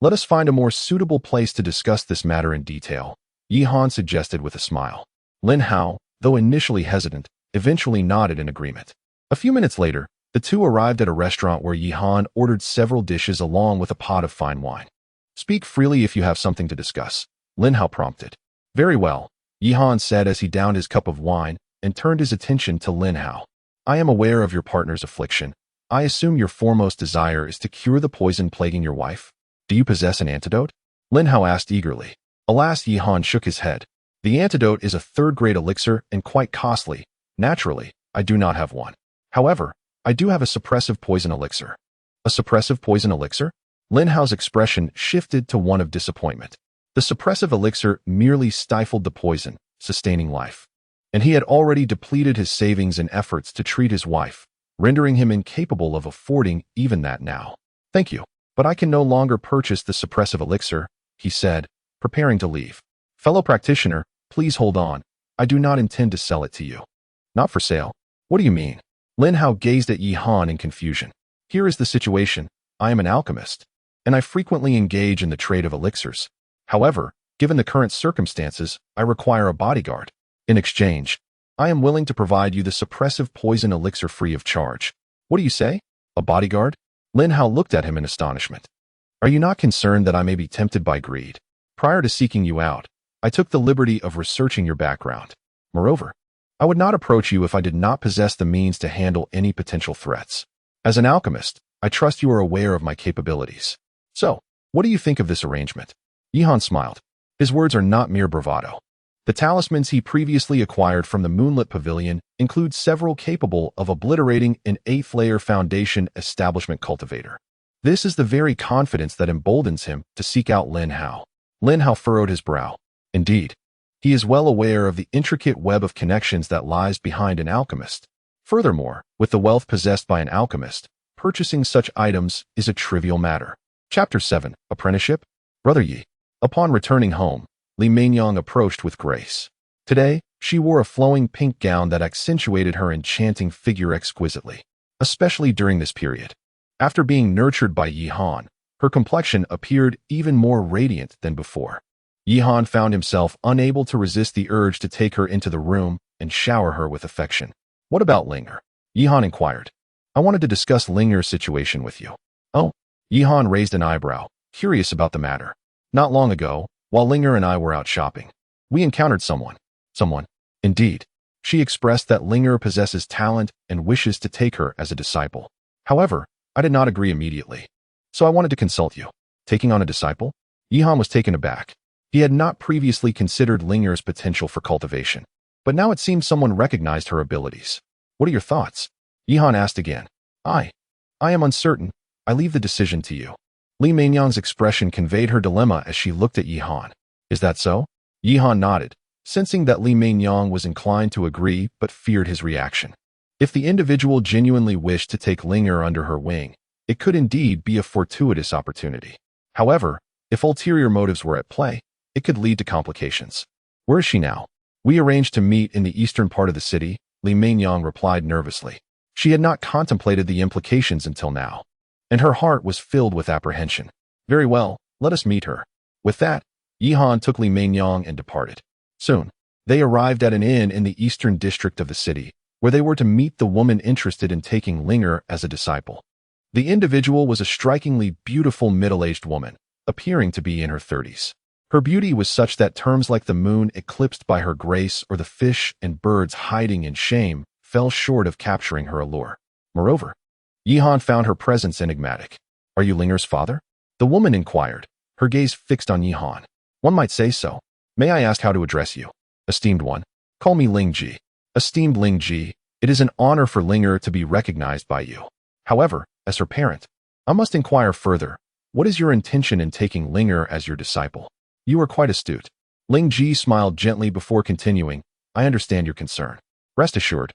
Let us find a more suitable place to discuss this matter in detail," Yihan suggested with a smile. Lin Hao, though initially hesitant, eventually nodded in agreement. A few minutes later, the two arrived at a restaurant where Yihan ordered several dishes along with a pot of fine wine. "Speak freely if you have something to discuss," Lin Hao prompted. "Very well," Yihan said as he downed his cup of wine and turned his attention to Lin Hao. "I am aware of your partner's affliction. I assume your foremost desire is to cure the poison plaguing your wife. Do you possess an antidote?" Lin Hao asked eagerly. Alas, Yihan shook his head. "The antidote is a third-grade elixir and quite costly. Naturally, I do not have one. However, I do have a suppressive poison elixir." "A suppressive poison elixir?" Lin Hao's expression shifted to one of disappointment. The suppressive elixir merely stifled the poison, sustaining life. And he had already depleted his savings and efforts to treat his wife, rendering him incapable of affording even that now. "Thank you, but I can no longer purchase the suppressive elixir," he said, preparing to leave. "Fellow practitioner, please hold on. I do not intend to sell it to you." "Not for sale? What do you mean?" Lin Hao gazed at Yihan in confusion. "Here is the situation. I am an alchemist, and I frequently engage in the trade of elixirs. However, given the current circumstances, I require a bodyguard. In exchange, I am willing to provide you the suppressive poison elixir free of charge." "What do you say? A bodyguard?" Lin Hao looked at him in astonishment. "Are you not concerned that I may be tempted by greed? Prior to seeking you out, I took the liberty of researching your background. Moreover, I would not approach you if I did not possess the means to handle any potential threats. As an alchemist, I trust you are aware of my capabilities. So, what do you think of this arrangement?" Yihan smiled. His words are not mere bravado. The talismans he previously acquired from the moonlit pavilion include several capable of obliterating an 8th-layer foundation establishment cultivator. This is the very confidence that emboldens him to seek out Lin Hao. Lin Hao furrowed his brow. Indeed, he is well aware of the intricate web of connections that lies behind an alchemist. Furthermore, with the wealth possessed by an alchemist, purchasing such items is a trivial matter. Chapter 7. Apprenticeship? Brother Yi. Upon returning home, Li Mainyang approached with grace. Today, she wore a flowing pink gown that accentuated her enchanting figure exquisitely, especially during this period. After being nurtured by Yihan, her complexion appeared even more radiant than before. Yihan found himself unable to resist the urge to take her into the room and shower her with affection. "What about Linger?" Yihan inquired. "I wanted to discuss Linger's situation with you." "Oh?" Yihan raised an eyebrow, curious about the matter. "Not long ago, while Linger and I were out shopping, we encountered someone." "Someone?" "Indeed. She expressed that Linger possesses talent and wishes to take her as a disciple. However, I did not agree immediately. So I wanted to consult you." "Taking on a disciple?" Yihan was taken aback. He had not previously considered Linger's potential for cultivation, but now it seemed someone recognized her abilities. "What are your thoughts?" Yihan asked again. I am uncertain. I leave the decision to you." Li Mainyang's expression conveyed her dilemma as she looked at Yihan. "Is that so?" Yihan nodded, sensing that Li Mainyang was inclined to agree but feared his reaction. If the individual genuinely wished to take Linger under her wing, it could indeed be a fortuitous opportunity. However, if ulterior motives were at play, it could lead to complications. "Where is she now?" "We arranged to meet in the eastern part of the city," Li Mainyang replied nervously. She had not contemplated the implications until now, and her heart was filled with apprehension. "Very well," Let us meet her." With that, Yihan took Li Mainyang and departed. Soon, they arrived at an inn in the eastern district of the city, where they were to meet the woman interested in taking Linger as a disciple. The individual was a strikingly beautiful middle-aged woman, appearing to be in her 30s. Her beauty was such that terms like the moon eclipsed by her grace or the fish and birds hiding in shame fell short of capturing her allure. Moreover, Yihan found her presence enigmatic. "Are you Linger's father?" the woman inquired, her gaze fixed on Yihan. "One might say so. May I ask how to address you?" "Esteemed one, call me Lingji." "Esteemed Lingji, it is an honor for Linger to be recognized by you. However, as her parent, I must inquire further. What is your intention in taking Linger as your disciple?" "You are quite astute." Lingji smiled gently before continuing. "I understand your concern. Rest assured,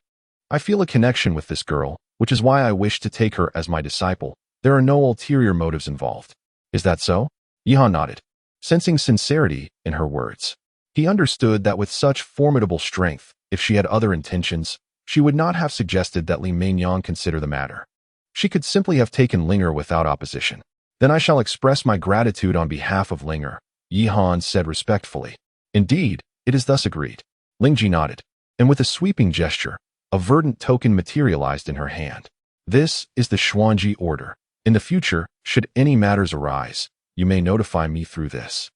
I feel a connection with this girl, which is why I wish to take her as my disciple. There are no ulterior motives involved." "Is that so?" Yihan nodded, sensing sincerity in her words. He understood that with such formidable strength, if she had other intentions, she would not have suggested that Li Mainyang consider the matter. She could simply have taken Linger without opposition. "Then I shall express my gratitude on behalf of Linger," Yihan said respectfully. "Indeed, it is thus agreed." Lingji nodded, and with a sweeping gesture, a verdant token materialized in her hand. "This is the Xuanji order. In the future, should any matters arise, you may notify me through this,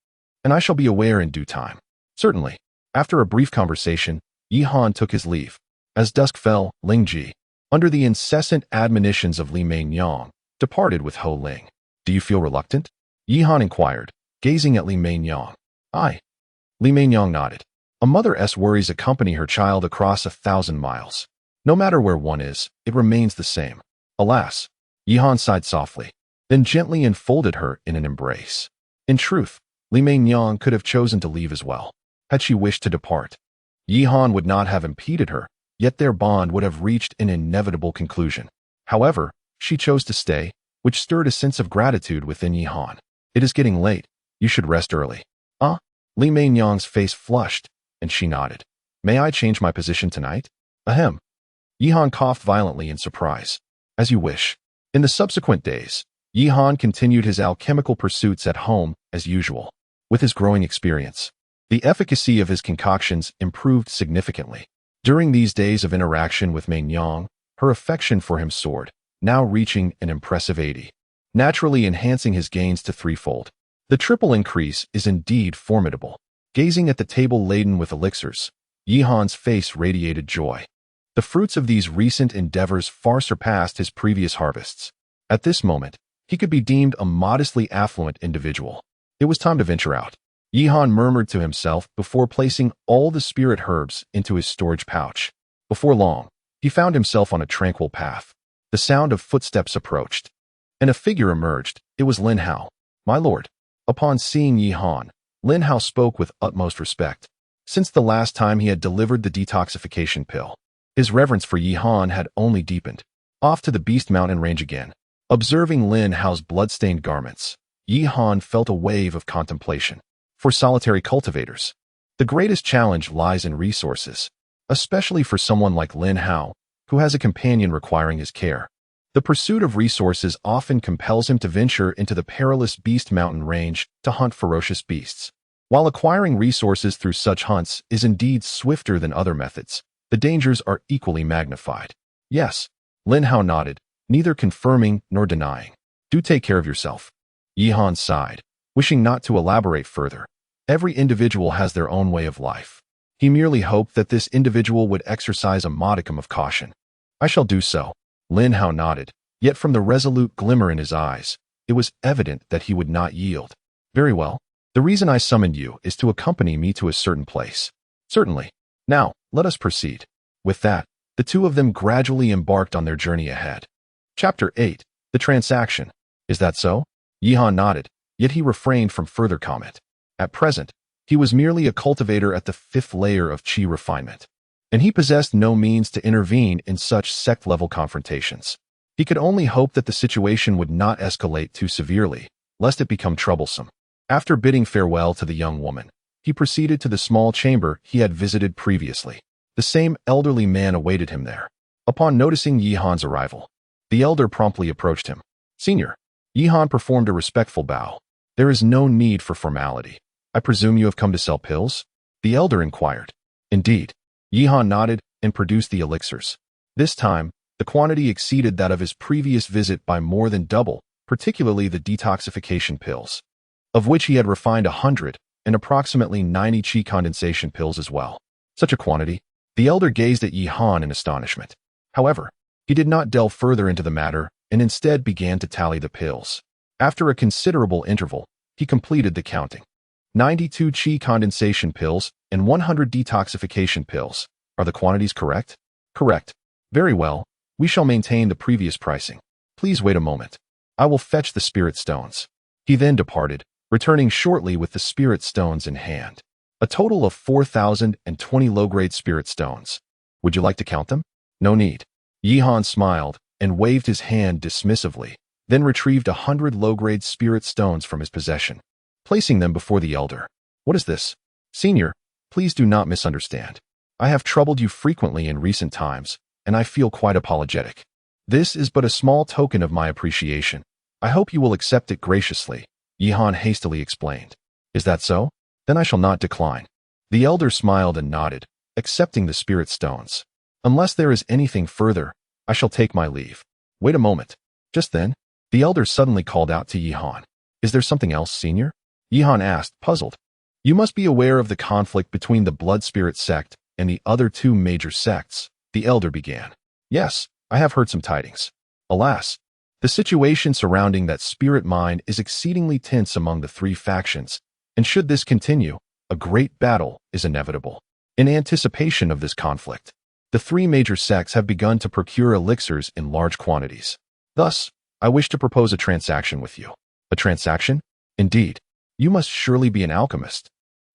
and I shall be aware in due time." "Certainly." After a brief conversation, Yihan took his leave. As dusk fell, Lingji, under the incessant admonitions of Li Mainyang, departed with Ho Ling. "Do you feel reluctant?" Yihan inquired, gazing at Li Mainyang. "Aye." Li Mainyang nodded. A mother's worries accompany her child across 1,000 miles. No matter where one is, it remains the same. Alas, Yihan sighed softly, then gently enfolded her in an embrace. In truth, Li Mainyang could have chosen to leave as well. Had she wished to depart, Yihan would not have impeded her, yet their bond would have reached an inevitable conclusion. However, she chose to stay, which stirred a sense of gratitude within Yihan. "It is getting late. You should rest early." "Ah?" Li Mainyang's face flushed, and she nodded. "May I change my position tonight?" "Ahem." Yihan coughed violently in surprise. "As you wish." In the subsequent days, Yihan continued his alchemical pursuits at home as usual. With his growing experience, the efficacy of his concoctions improved significantly. During these days of interaction with Mainyang, her affection for him soared, now reaching an impressive 80, naturally enhancing his gains to threefold. The triple increase is indeed formidable. Gazing at the table laden with elixirs, Yihan's face radiated joy. The fruits of these recent endeavors far surpassed his previous harvests. At this moment, he could be deemed a modestly affluent individual. It was time to venture out. Yihan murmured to himself before placing all the spirit herbs into his storage pouch. Before long, he found himself on a tranquil path. The sound of footsteps approached, and a figure emerged. It was Lin Hao. "My lord." Upon seeing Yihan, Lin Hao spoke with utmost respect. Since the last time he had delivered the detoxification pill, his reverence for Yihan had only deepened. Off to the Beast Mountain range again. Observing Lin Hao's blood-stained garments, Yihan felt a wave of contemplation. For solitary cultivators, the greatest challenge lies in resources, especially for someone like Lin Hao, who has a companion requiring his care. The pursuit of resources often compels him to venture into the perilous Beast Mountain range to hunt ferocious beasts. While acquiring resources through such hunts is indeed swifter than other methods, the dangers are equally magnified. "Yes," Lin Hao nodded, neither confirming nor denying. "Do take care of yourself." Yihan sighed, wishing not to elaborate further. Every individual has their own way of life. He merely hoped that this individual would exercise a modicum of caution. "I shall do so." Lin Hao nodded, yet from the resolute glimmer in his eyes, it was evident that he would not yield. "Very well. The reason I summoned you is to accompany me to a certain place." "Certainly. Now, let us proceed." With that, the two of them gradually embarked on their journey ahead. Chapter 8. The Transaction. "Is that so?" Yihan nodded, yet he refrained from further comment. At present, he was merely a cultivator at the 5th layer of Qi refinement, and he possessed no means to intervene in such sect-level confrontations. He could only hope that the situation would not escalate too severely, lest it become troublesome. After bidding farewell to the young woman, he proceeded to the small chamber he had visited previously. The same elderly man awaited him there. Upon noticing Yihan's arrival, the elder promptly approached him. "Senior." Yihan performed a respectful bow. There is no need for formality. I presume you have come to sell pills? The elder inquired. Indeed. Yihan nodded and produced the elixirs. This time, the quantity exceeded that of his previous visit by more than double, particularly the detoxification pills, of which he had refined 100, and approximately 90 qi condensation pills as well. Such a quantity? The elder gazed at Yihan in astonishment. However, he did not delve further into the matter and instead began to tally the pills. After a considerable interval, he completed the counting. 92 qi condensation pills and 100 detoxification pills. Are the quantities correct? Correct. Very well. We shall maintain the previous pricing. Please wait a moment. I will fetch the spirit stones. He then departed, returning shortly with the spirit stones in hand. A total of 4,020 low-grade spirit stones. Would you like to count them? No need. Yihan smiled and waved his hand dismissively, then retrieved 100 low-grade spirit stones from his possession, placing them before the elder. What is this? Senior, please do not misunderstand. I have troubled you frequently in recent times, and I feel quite apologetic. This is but a small token of my appreciation. I hope you will accept it graciously, Yihan hastily explained. Is that so? Then I shall not decline. The elder smiled and nodded, accepting the spirit stones. Unless there is anything further, I shall take my leave. Wait a moment. Just then, the elder suddenly called out to Yihan. Is there something else, Senior? Yihan asked, puzzled. You must be aware of the conflict between the blood spirit sect and the other two major sects, the elder began. Yes, I have heard some tidings. Alas, the situation surrounding that spirit mine is exceedingly tense among the three factions, and should this continue, a great battle is inevitable. In anticipation of this conflict, the three major sects have begun to procure elixirs in large quantities. Thus, I wish to propose a transaction with you. A transaction? Indeed. You must surely be an alchemist.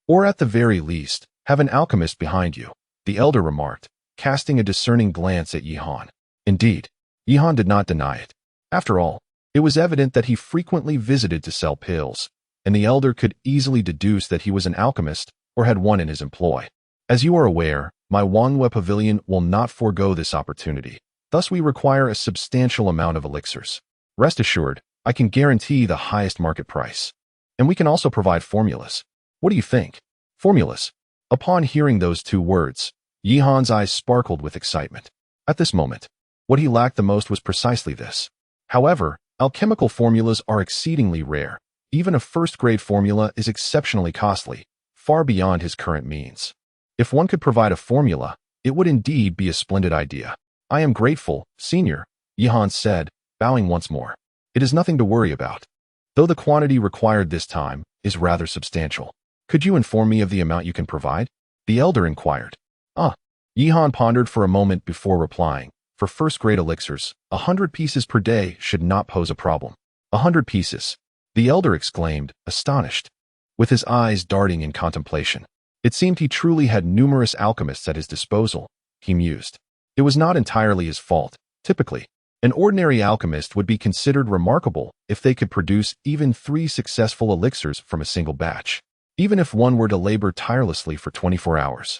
Or at the very least, have an alchemist behind you, the elder remarked, casting a discerning glance at Yihan. Indeed, Yihan did not deny it. After all, it was evident that he frequently visited to sell pills, and the elder could easily deduce that he was an alchemist or had one in his employ. As you are aware, my Wanhua Pavilion will not forego this opportunity. Thus we require a substantial amount of elixirs. Rest assured, I can guarantee the highest market price. And we can also provide formulas. What do you think? Formulas. Upon hearing those two words, Yihan's eyes sparkled with excitement. At this moment, what he lacked the most was precisely this. However, alchemical formulas are exceedingly rare. Even a first-grade formula is exceptionally costly, far beyond his current means. If one could provide a formula, it would indeed be a splendid idea. I am grateful, Senior, Yihan said, bowing once more. It is nothing to worry about. Though the quantity required this time is rather substantial. Could you inform me of the amount you can provide? The elder inquired. Yihan pondered for a moment before replying. For first-grade elixirs, 100 pieces per day should not pose a problem. 100 pieces. The elder exclaimed, astonished, with his eyes darting in contemplation. It seemed he truly had numerous alchemists at his disposal, he mused. It was not entirely his fault. Typically, an ordinary alchemist would be considered remarkable if they could produce even 3 successful elixirs from a single batch. Even if one were to labor tirelessly for 24 hours.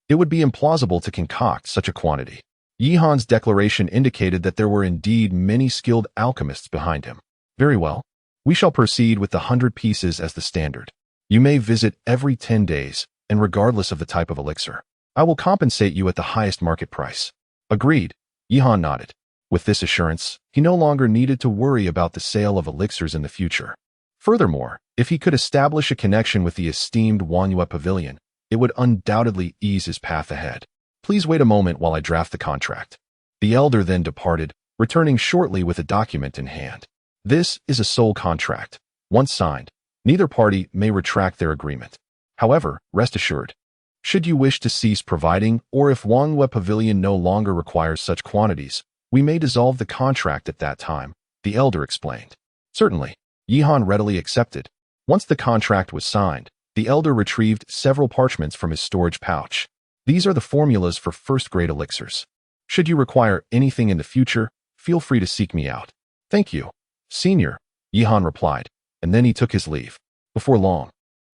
It would be implausible to concoct such a quantity. Yihan's declaration indicated that there were indeed many skilled alchemists behind him. Very well. We shall proceed with the 100 pieces as the standard. You may visit every 10 days, and regardless of the type of elixir. I will compensate you at the highest market price. Agreed. Yihan nodded. With this assurance, he no longer needed to worry about the sale of elixirs in the future. Furthermore, if he could establish a connection with the esteemed Wanhua Pavilion, it would undoubtedly ease his path ahead. Please wait a moment while I draft the contract. The elder then departed, returning shortly with a document in hand. This is a sole contract. Once signed, neither party may retract their agreement. However, rest assured, should you wish to cease providing, or if Wanhua Pavilion no longer requires such quantities, we may dissolve the contract at that time, the elder explained. Certainly, Yihan readily accepted. Once the contract was signed, the elder retrieved several parchments from his storage pouch. These are the formulas for first-grade elixirs. Should you require anything in the future, feel free to seek me out. Thank you, Senior, Yihan replied, and then he took his leave. Before long,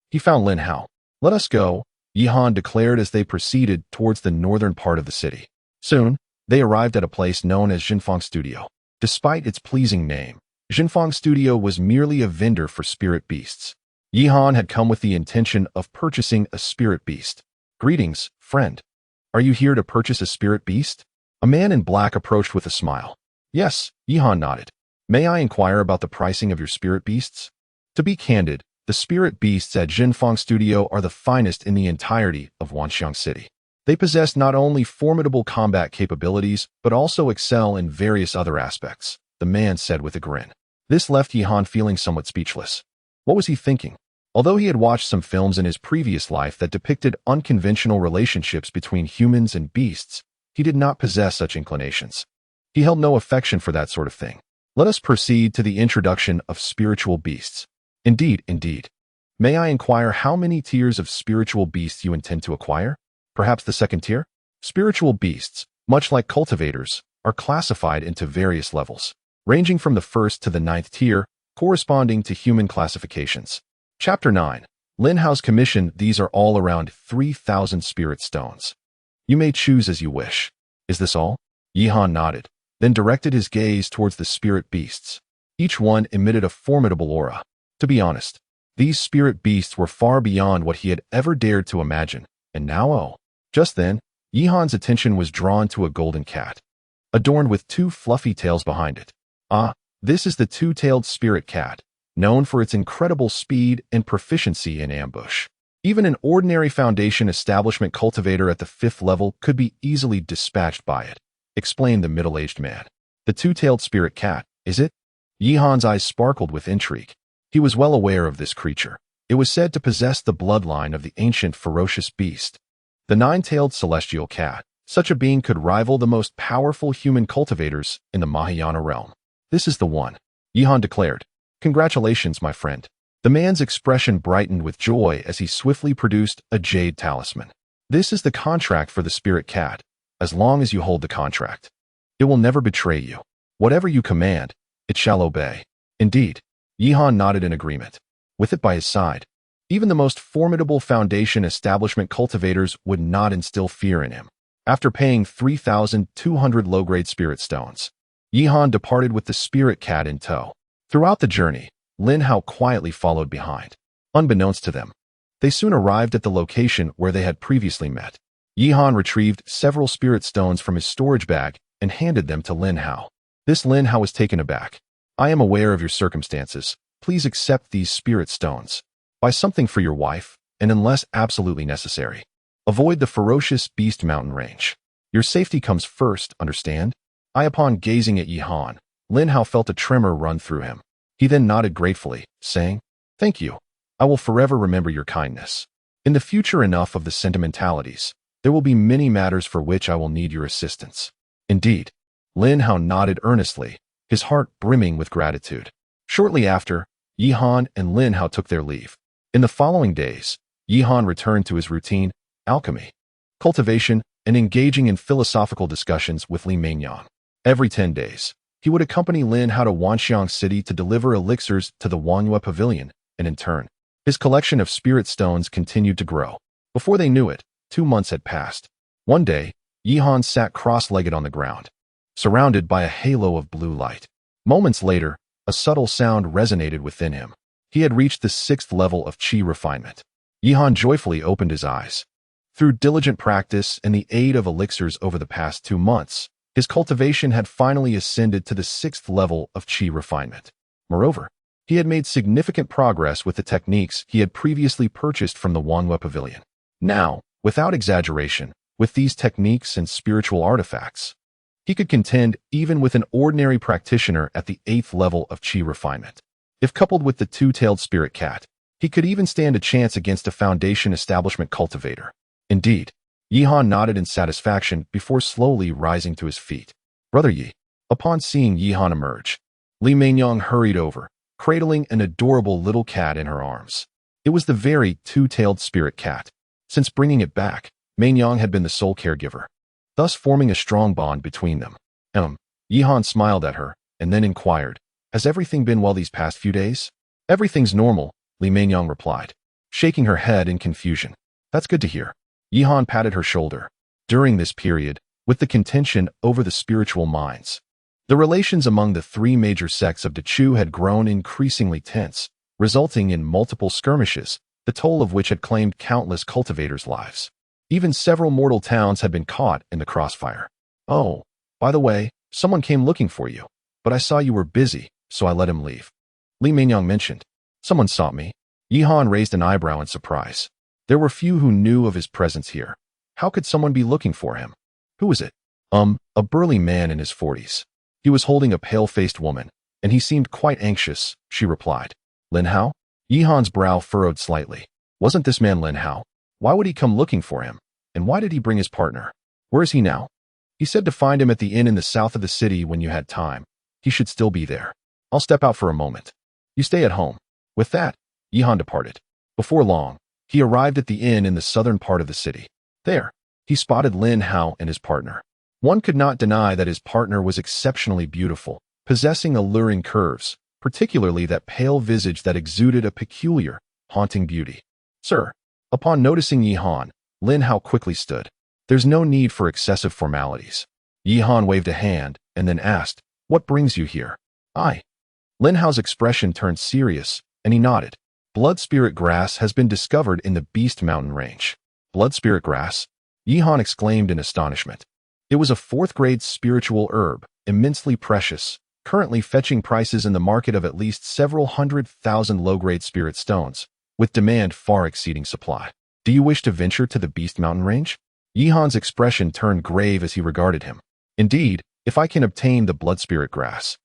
he found Lin Hao. Let us go, Yihan declared as they proceeded towards the northern part of the city. Soon, they arrived at a place known as Jinfeng Studio. Despite its pleasing name, Jinfeng Studio was merely a vendor for spirit beasts. Yihan had come with the intention of purchasing a spirit beast. Greetings, friend. Are you here to purchase a spirit beast? A man in black approached with a smile. Yes, Yihan nodded. May I inquire about the pricing of your spirit beasts? To be candid, the spirit beasts at Jinfeng Studio are the finest in the entirety of Wanxiang City. They possess not only formidable combat capabilities, but also excel in various other aspects, the man said with a grin. This left Yihan feeling somewhat speechless. What was he thinking? Although he had watched some films in his previous life that depicted unconventional relationships between humans and beasts, he did not possess such inclinations. He held no affection for that sort of thing. Let us proceed to the introduction of spiritual beasts. Indeed. May I inquire how many tiers of spiritual beasts you intend to acquire? Perhaps the second tier? Spiritual beasts, much like cultivators, are classified into various levels, ranging from the 1st to the 9th tier, corresponding to human classifications. Chapter 9. Lin Hao's commission. These are all around 3,000 spirit stones. You may choose as you wish. Is this all? Yihan nodded, then directed his gaze towards the spirit beasts. Each one emitted a formidable aura. To be honest, these spirit beasts were far beyond what he had ever dared to imagine, and now just then, Yihan's attention was drawn to a golden cat, adorned with 2 fluffy tails behind it. This is the 2-tailed spirit cat, known for its incredible speed and proficiency in ambush. Even an ordinary Foundation establishment cultivator at the 5th level could be easily dispatched by it, explained the middle-aged man. The 2-tailed spirit cat, is it? Yihan's eyes sparkled with intrigue. He was well aware of this creature. It was said to possess the bloodline of the ancient ferocious beast, the 9-tailed celestial cat. Such a being could rival the most powerful human cultivators in the Mahayana realm. This is the one, Yihan declared. Congratulations, my friend. The man's expression brightened with joy as he swiftly produced a jade talisman. This is the contract for the spirit cat. As long as you hold the contract, it will never betray you. Whatever you command, it shall obey. Indeed, Yihan nodded in agreement. With it by his side, even the most formidable Foundation establishment cultivators would not instill fear in him. After paying 3,200 low-grade spirit stones, Yihan departed with the spirit cat in tow. Throughout the journey, Lin Hao quietly followed behind. Unbeknownst to them, they soon arrived at the location where they had previously met. Yihan retrieved several spirit stones from his storage bag and handed them to Lin Hao. This Lin Hao was taken aback. I am aware of your circumstances. Please accept these spirit stones. Buy something for your wife, and unless absolutely necessary, avoid the ferocious beast mountain range. Your safety comes first, understand? Upon gazing at Yihan, Lin Hao felt a tremor run through him. He then nodded gratefully, saying, Thank you. I will forever remember your kindness. In the future, enough of the sentimentalities. There will be many matters for which I will need your assistance. Indeed, Lin Hao nodded earnestly, his heart brimming with gratitude. Shortly after, Yihan and Lin Hao took their leave. In the following days, Yihan returned to his routine, alchemy, cultivation, and engaging in philosophical discussions with Li Meinyang. Every 10 days, he would accompany Lin Hao to Wanxiang City to deliver elixirs to the Wangyue Pavilion, and in turn, his collection of spirit stones continued to grow. Before they knew it, 2 months had passed. One day, Yihan sat cross-legged on the ground, surrounded by a halo of blue light. Moments later, a subtle sound resonated within him. He had reached the 6th level of qi refinement. Yihan joyfully opened his eyes. Through diligent practice and the aid of elixirs over the past 2 months, his cultivation had finally ascended to the 6th level of qi refinement. Moreover, he had made significant progress with the techniques he had previously purchased from the Wangyue Pavilion. Now, without exaggeration, with these techniques and spiritual artifacts, he could contend even with an ordinary practitioner at the 8th level of qi refinement. If coupled with the 2-tailed spirit cat, he could even stand a chance against a Foundation establishment cultivator. Indeed, Yihan nodded in satisfaction before slowly rising to his feet. Brother Yi. Upon seeing Yihan emerge, Li Meinyang hurried over, cradling an adorable little cat in her arms. It was the very 2-tailed spirit cat. Since bringing it back, Meinyang had been the sole caregiver, thus forming a strong bond between them. Yihan smiled at her, and then inquired, Has everything been well these past few days? Everything's normal, Li Meinyang replied, shaking her head in confusion. That's good to hear. Yihan patted her shoulder. During this period, with the contention over the spiritual mines, The relations among the three major sects of Requ had grown increasingly tense, resulting in multiple skirmishes, the toll of which had claimed countless cultivators' lives. Even several mortal towns had been caught in the crossfire. "Oh, by the way, someone came looking for you, but I saw you were busy, so I let him leave," Li Mingyang mentioned. "Someone sought me." Yihan raised an eyebrow in surprise. There were few who knew of his presence here. How could someone be looking for him? Who was it? A burly man in his 40s. He was holding a pale-faced woman, and he seemed quite anxious, she replied. Lin Hao? Yihan's brow furrowed slightly. Wasn't this man Lin Hao? Why would he come looking for him? And why did he bring his partner? Where is he now? He said to find him at the inn in the south of the city when you had time. He should still be there. I'll step out for a moment. You stay at home. With that, Yihan departed. Before long, he arrived at the inn in the southern part of the city. There, he spotted Lin Hao and his partner. One could not deny that his partner was exceptionally beautiful, possessing alluring curves, particularly that pale visage that exuded a peculiar, haunting beauty. Sir, upon noticing Yihan, Lin Hao quickly stood. There's no need for excessive formalities. Yihan waved a hand and then asked, What brings you here? Lin Hao's expression turned serious, and he nodded. Blood spirit grass has been discovered in the Beast Mountain range. Blood spirit grass? Yihan exclaimed in astonishment. It was a fourth-grade spiritual herb, immensely precious, currently fetching prices in the market of at least several 100,000 low-grade spirit stones, with demand far exceeding supply. Do you wish to venture to the Beast Mountain range? Yihan's expression turned grave as he regarded him. Indeed, if I can obtain the blood spirit grass,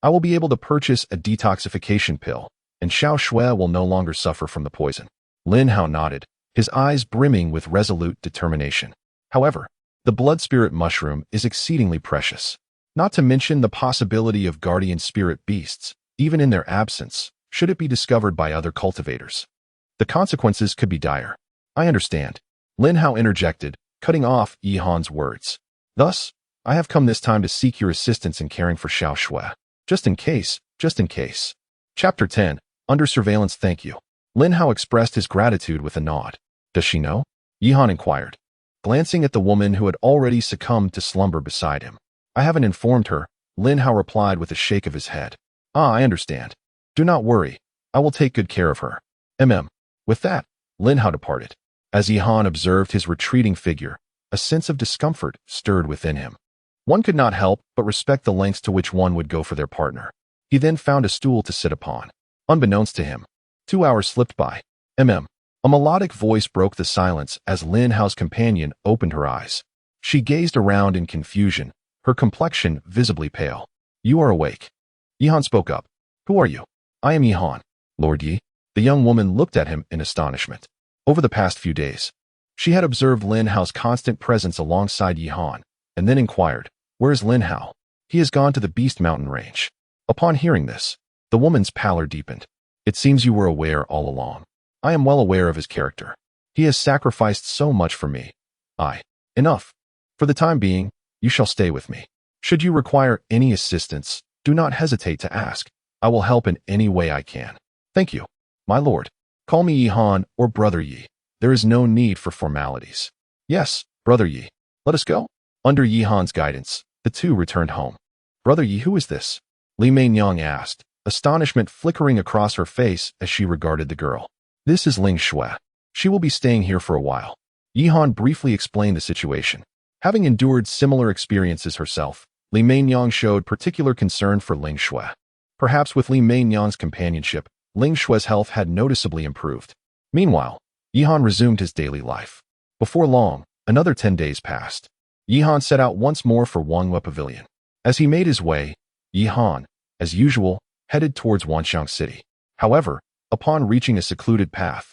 I will be able to purchase a detoxification pill, and Xiao Shui will no longer suffer from the poison. Lin Hao nodded, his eyes brimming with resolute determination. However, the blood spirit mushroom is exceedingly precious, not to mention the possibility of guardian spirit beasts, even in their absence, should it be discovered by other cultivators. The consequences could be dire. I understand. Lin Hao interjected, cutting off Yihan's words. Thus, I have come this time to seek your assistance in caring for Xiao Shui. Just in case. Chapter 10, Under Surveillance. Thank you. Lin Hao expressed his gratitude with a nod. Does she know? Yihan inquired, glancing at the woman who had already succumbed to slumber beside him. I haven't informed her, Lin Hao replied with a shake of his head. I understand. Do not worry. I will take good care of her. With that, Lin Hao departed. As Yihan observed his retreating figure, a sense of discomfort stirred within him. One could not help but respect the lengths to which one would go for their partner. He then found a stool to sit upon. Unbeknownst to him, 2 hours slipped by. A melodic voice broke the silence as Lin Hao's companion opened her eyes. She gazed around in confusion, her complexion visibly pale. You are awake. Yihan spoke up. Who are you? I am Yihan. Lord Yi. The young woman looked at him in astonishment. Over the past few days, she had observed Lin Hao's constant presence alongside Yihan, and then inquired, Where is Lin Hao? He has gone to the Beast Mountain range. Upon hearing this, the woman's pallor deepened. It seems you were aware all along. I am well aware of his character. He has sacrificed so much for me. Enough. For the time being, you shall stay with me. Should you require any assistance, do not hesitate to ask. I will help in any way I can. Thank you, my lord. Call me Yihan or Brother Yi. There is no need for formalities. Yes, Brother Yi. Let us go. Under Yihan's guidance, the two returned home. Brother Yi, who is this? Li Mingyang asked, astonishment flickering across her face as she regarded the girl. This is Ling Shui. She will be staying here for a while. Yihan briefly explained the situation. Having endured similar experiences herself, Li Mingyang showed particular concern for Ling Shui. Perhaps with Li Mingyang's companionship, Ling Shui's health had noticeably improved. Meanwhile, Yihan resumed his daily life. Before long, another 10 days passed. Yihan set out once more for Wanghua Pavilion. As he made his way, Yihan, as usual, headed towards Wanxiang City. However, upon reaching a secluded path,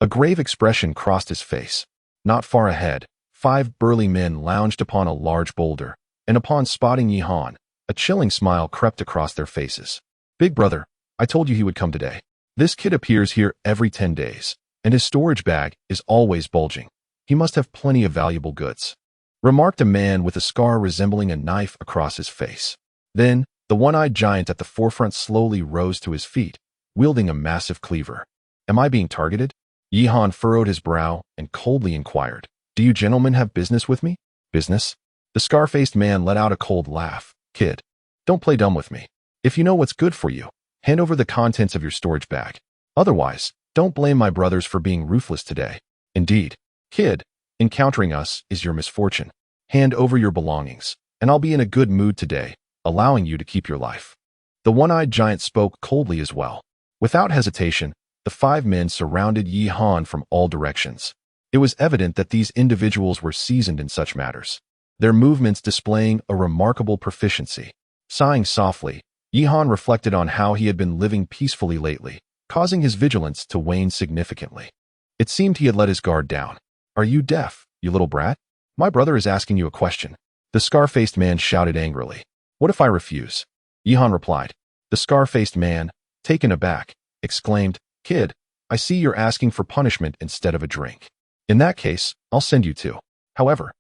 a grave expression crossed his face. Not far ahead, 5 burly men lounged upon a large boulder, and upon spotting Yihan, a chilling smile crept across their faces. Big brother, I told you he would come today. This kid appears here every 10 days, and his storage bag is always bulging. He must have plenty of valuable goods, remarked a man with a scar resembling a knife across his face. Then, the one-eyed giant at the forefront slowly rose to his feet, wielding a massive cleaver. Am I being targeted? Yihan furrowed his brow and coldly inquired. Do you gentlemen have business with me? Business? The scar-faced man let out a cold laugh. Kid, Don't play dumb with me. If you know what's good for you, hand over the contents of your storage bag. Otherwise, don't blame my brothers for being ruthless today. Indeed, kid, encountering us is your misfortune. Hand over your belongings, and I'll be in a good mood today, allowing you to keep your life. The one-eyed giant spoke coldly as well. Without hesitation, the 5 men surrounded Yi Han from all directions. It was evident that these individuals were seasoned in such matters, their movements displaying a remarkable proficiency. Sighing softly, Yi Han reflected on how he had been living peacefully lately, causing his vigilance to wane significantly. It seemed he had let his guard down. Are you deaf, you little brat? My brother is asking you a question. The scar-faced man shouted angrily. What if I refuse? Yi Han replied. The scar-faced man, taken aback, exclaimed, Kid, I see you're asking for punishment instead of a drink. In that case, I'll send you two. However,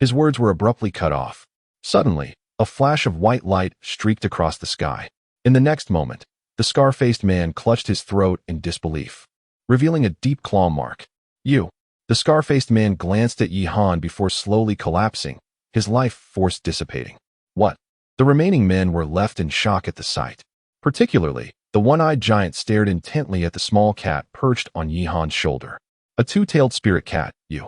his words were abruptly cut off. Suddenly, a flash of white light streaked across the sky. In the next moment, the scar-faced man clutched his throat in disbelief, revealing a deep claw mark. You. The scar-faced man glanced at Yi Han before slowly collapsing, his life force dissipating. What? The remaining men were left in shock at the sight. Particularly, the one-eyed giant stared intently at the small cat perched on Yi Han's shoulder. A two-tailed spirit cat, you.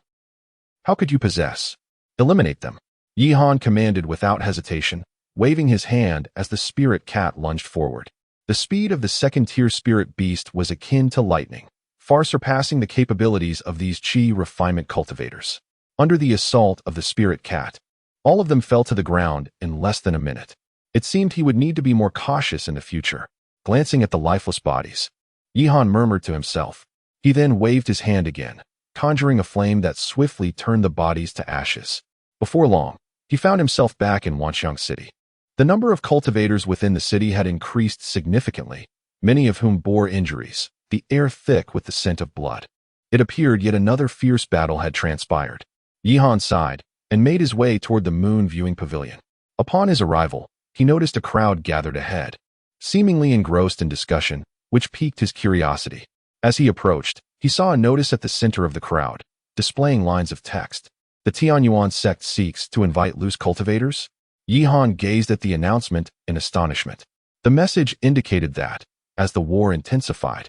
How could you possess? Eliminate them. Yi Han commanded without hesitation, waving his hand as the spirit cat lunged forward. The speed of the second-tier spirit beast was akin to lightning, far surpassing the capabilities of these chi refinement cultivators. Under the assault of the spirit cat, all of them fell to the ground in less than a minute. It seemed he would need to be more cautious in the future. Glancing at the lifeless bodies, Yi Han murmured to himself. He then waved his hand again, conjuring a flame that swiftly turned the bodies to ashes. Before long, he found himself back in Wanxiang City. The number of cultivators within the city had increased significantly, many of whom bore injuries, the air thick with the scent of blood. It appeared yet another fierce battle had transpired. Yi Han sighed and made his way toward the moon-viewing pavilion. Upon his arrival, he noticed a crowd gathered ahead, seemingly engrossed in discussion, which piqued his curiosity. As he approached, he saw a notice at the center of the crowd, displaying lines of text. The Tianyuan sect seeks to invite loose cultivators? Yi Han gazed at the announcement in astonishment. The message indicated that, as the war intensified,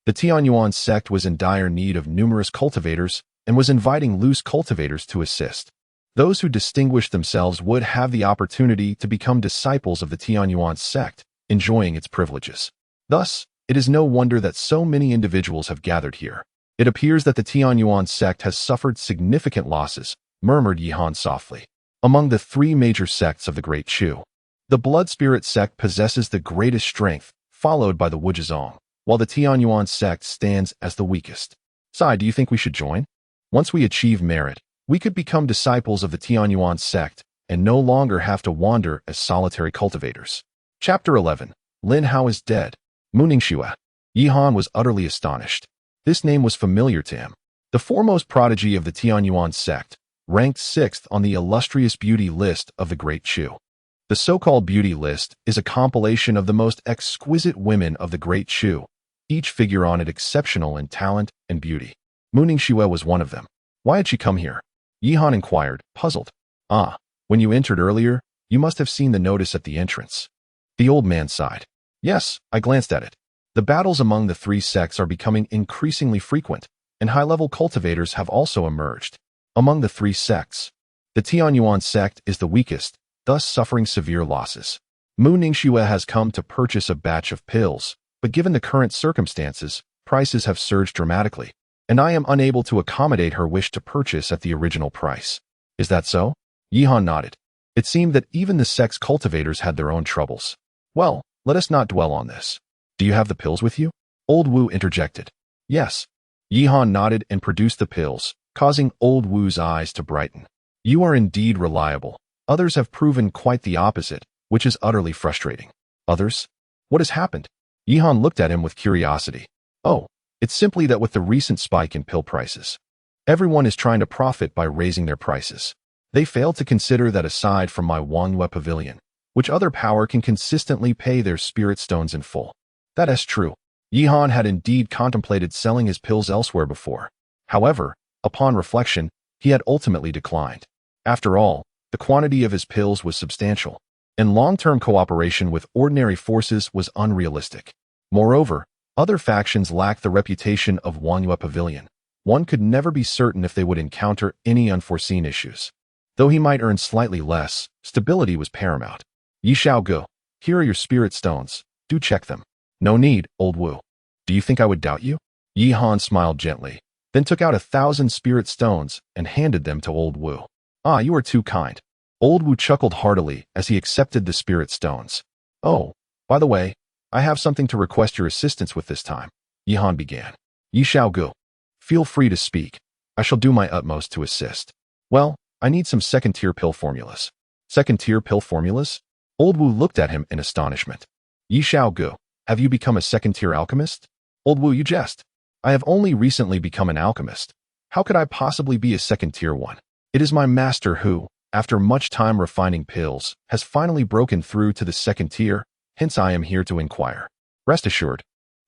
the Tianyuan sect was in dire need of numerous cultivators and was inviting loose cultivators to assist. Those who distinguished themselves would have the opportunity to become disciples of the Tianyuan sect, enjoying its privileges. Thus, it is no wonder that so many individuals have gathered here. It appears that the Tianyuan sect has suffered significant losses, murmured Yi Han softly. Among the 3 major sects of the Great Chu, the Blood Spirit sect possesses the greatest strength, followed by the Wujizong, while the Tianyuan sect stands as the weakest. Sigh, do you think we should join? Once we achieve merit, we could become disciples of the Tianyuan sect and no longer have to wander as solitary cultivators. Chapter 11. Lin Hao is dead. Muningshua. Yi Han was utterly astonished. This name was familiar to him. The foremost prodigy of the Tianyuan sect, ranked 6th on the illustrious beauty list of the Great Chu. The so-called beauty list is a compilation of the most exquisite women of the Great Chu, each figure on it exceptional in talent and beauty. Muningshua was one of them. Why had she come here? Yi Han inquired, puzzled. Ah, when you entered earlier, you must have seen the notice at the entrance. The old man sighed. Yes, I glanced at it. The battles among the 3 sects are becoming increasingly frequent, and high-level cultivators have also emerged. Among the 3 sects, the Tianyuan sect is the weakest, thus suffering severe losses. Mu Ningxue has come to purchase a batch of pills, but given the current circumstances, prices have surged dramatically, and I am unable to accommodate her wish to purchase at the original price. Is that so? Yi Han nodded. It seemed that even the sect's cultivators had their own troubles. Well, let us not dwell on this. Do you have the pills with you? Old Wu interjected. Yes. Yi Han nodded and produced the pills, causing Old Wu's eyes to brighten. You are indeed reliable. Others have proven quite the opposite, which is utterly frustrating. Others? What has happened? Yi Han looked at him with curiosity. Oh, it's simply that with the recent spike in pill prices, everyone is trying to profit by raising their prices. They fail to consider that aside from my Wanhua Pavilion, which other power can consistently pay their spirit stones in full. That is true. Yi Han had indeed contemplated selling his pills elsewhere before. However, upon reflection, he had ultimately declined. After all, the quantity of his pills was substantial. and long-term cooperation with ordinary forces was unrealistic. Moreover, other factions lacked the reputation of Wangyue Pavilion. One could never be certain if they would encounter any unforeseen issues. Though he might earn slightly less, stability was paramount. Yi Xiaogu, here are your spirit stones. Do check them. No need, old Wu. Do you think I would doubt you? Yi Han smiled gently, then took out 1,000 spirit stones and handed them to old Wu. Ah, you are too kind. Old Wu chuckled heartily as he accepted the spirit stones. Oh, by the way, I have something to request your assistance with this time, Yi Han began. Yi Xiaogu, feel free to speak. I shall do my utmost to assist. Well, I need some second-tier pill formulas. Second-tier pill formulas? Old Wu looked at him in astonishment. Yi Xiaogu, have you become a second-tier alchemist? Old Wu, you jest. I have only recently become an alchemist. How could I possibly be a second-tier one? It is my master who, after much time refining pills, has finally broken through to the second tier, hence I am here to inquire. Rest assured,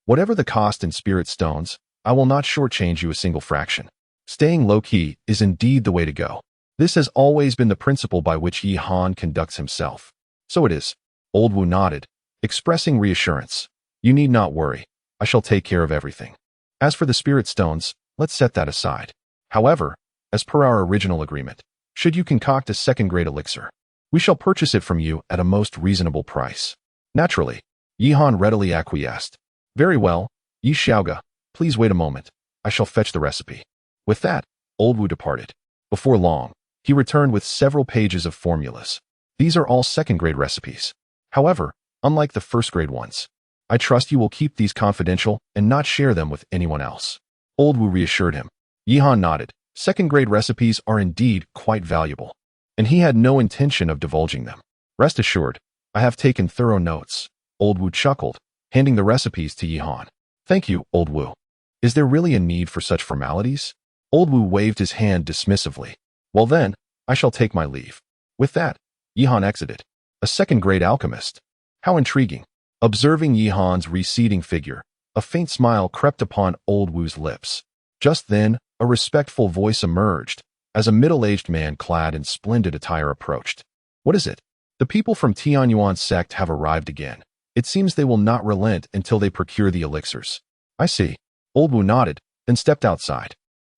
whatever the cost in spirit stones, I will not shortchange you a single fraction. Staying low-key is indeed the way to go. This has always been the principle by which Yi Han conducts himself. So it is. Old Wu nodded, expressing reassurance. You need not worry. I shall take care of everything. As for the spirit stones, let's set that aside. However, as per our original agreement, should you concoct a second-grade elixir, we shall purchase it from you at a most reasonable price. Naturally, Yi Han readily acquiesced. Very well, Yi Xiaogu, please wait a moment. I shall fetch the recipe. With that, old Wu departed. Before long, he returned with several pages of formulas. These are all second-grade recipes. However, unlike the first-grade ones, I trust you will keep these confidential and not share them with anyone else. Old Wu reassured him. Yi Han nodded. Second-grade recipes are indeed quite valuable, and he had no intention of divulging them. Rest assured, I have taken thorough notes. Old Wu chuckled, handing the recipes to Yi Han. Thank you, Old Wu. Is there really a need for such formalities? Old Wu waved his hand dismissively. Well then, I shall take my leave. With that, Yi Han exited. A second-grade alchemist. How intriguing. Observing Yi Han's receding figure, a faint smile crept upon Old Wu's lips. Just then, a respectful voice emerged, as a middle-aged man clad in splendid attire approached. What is it? The people from Tianyuan's sect have arrived again. It seems they will not relent until they procure the elixirs. I see. Old Wu nodded, then stepped outside.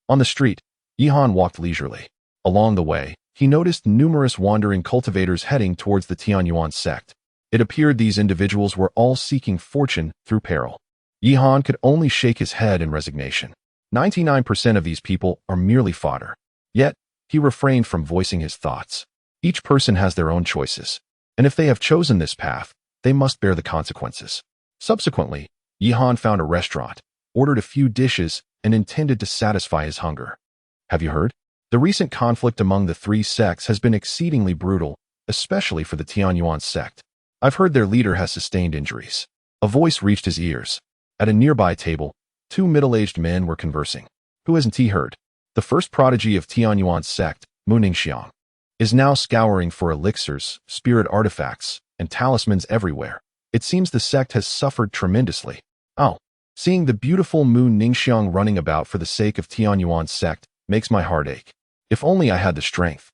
On the street, Yi Han walked leisurely. Along the way, he noticed numerous wandering cultivators heading towards the Tianyuan sect. It appeared these individuals were all seeking fortune through peril. Yi Han could only shake his head in resignation. 99% of these people are merely fodder. Yet, he refrained from voicing his thoughts. Each person has their own choices, and if they have chosen this path, they must bear the consequences. Subsequently, Yi Han found a restaurant, ordered a few dishes, and intended to satisfy his hunger. Have you heard? The recent conflict among the three sects has been exceedingly brutal, especially for the Tianyuan sect. I've heard their leader has sustained injuries. A voice reached his ears. At a nearby table, two middle-aged men were conversing. Who hasn't he heard? The first prodigy of Tianyuan's sect, Mu Ningxiang, is now scouring for elixirs, spirit artifacts, and talismans everywhere. It seems the sect has suffered tremendously. Oh, seeing the beautiful Mu Ningxiang running about for the sake of Tianyuan's sect makes my heart ache. If only I had the strength,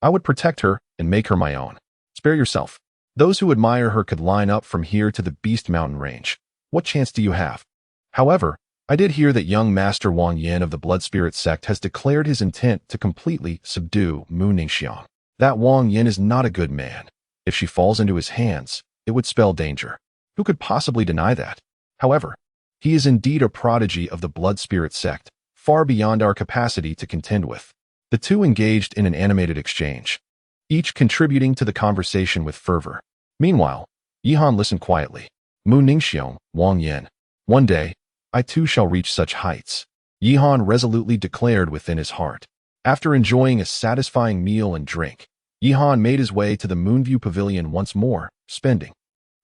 I would protect her and make her my own. Spare yourself. Those who admire her could line up from here to the Beast Mountain range. What chance do you have? However, I did hear that young Master Wang Yin of the Blood Spirit sect has declared his intent to completely subdue Mu Ningxiang. That Wang Yin is not a good man. If she falls into his hands, it would spell danger. Who could possibly deny that? However, he is indeed a prodigy of the Blood Spirit sect, far beyond our capacity to contend with. The two engaged in an animated exchange, each contributing to the conversation with fervor. Meanwhile, Yi Han listened quietly. Mu Ningxiang, Wang Yin. One day, I too shall reach such heights, Yi Han resolutely declared within his heart. After enjoying a satisfying meal and drink, Yi Han made his way to the Moonview Pavilion once more, spending.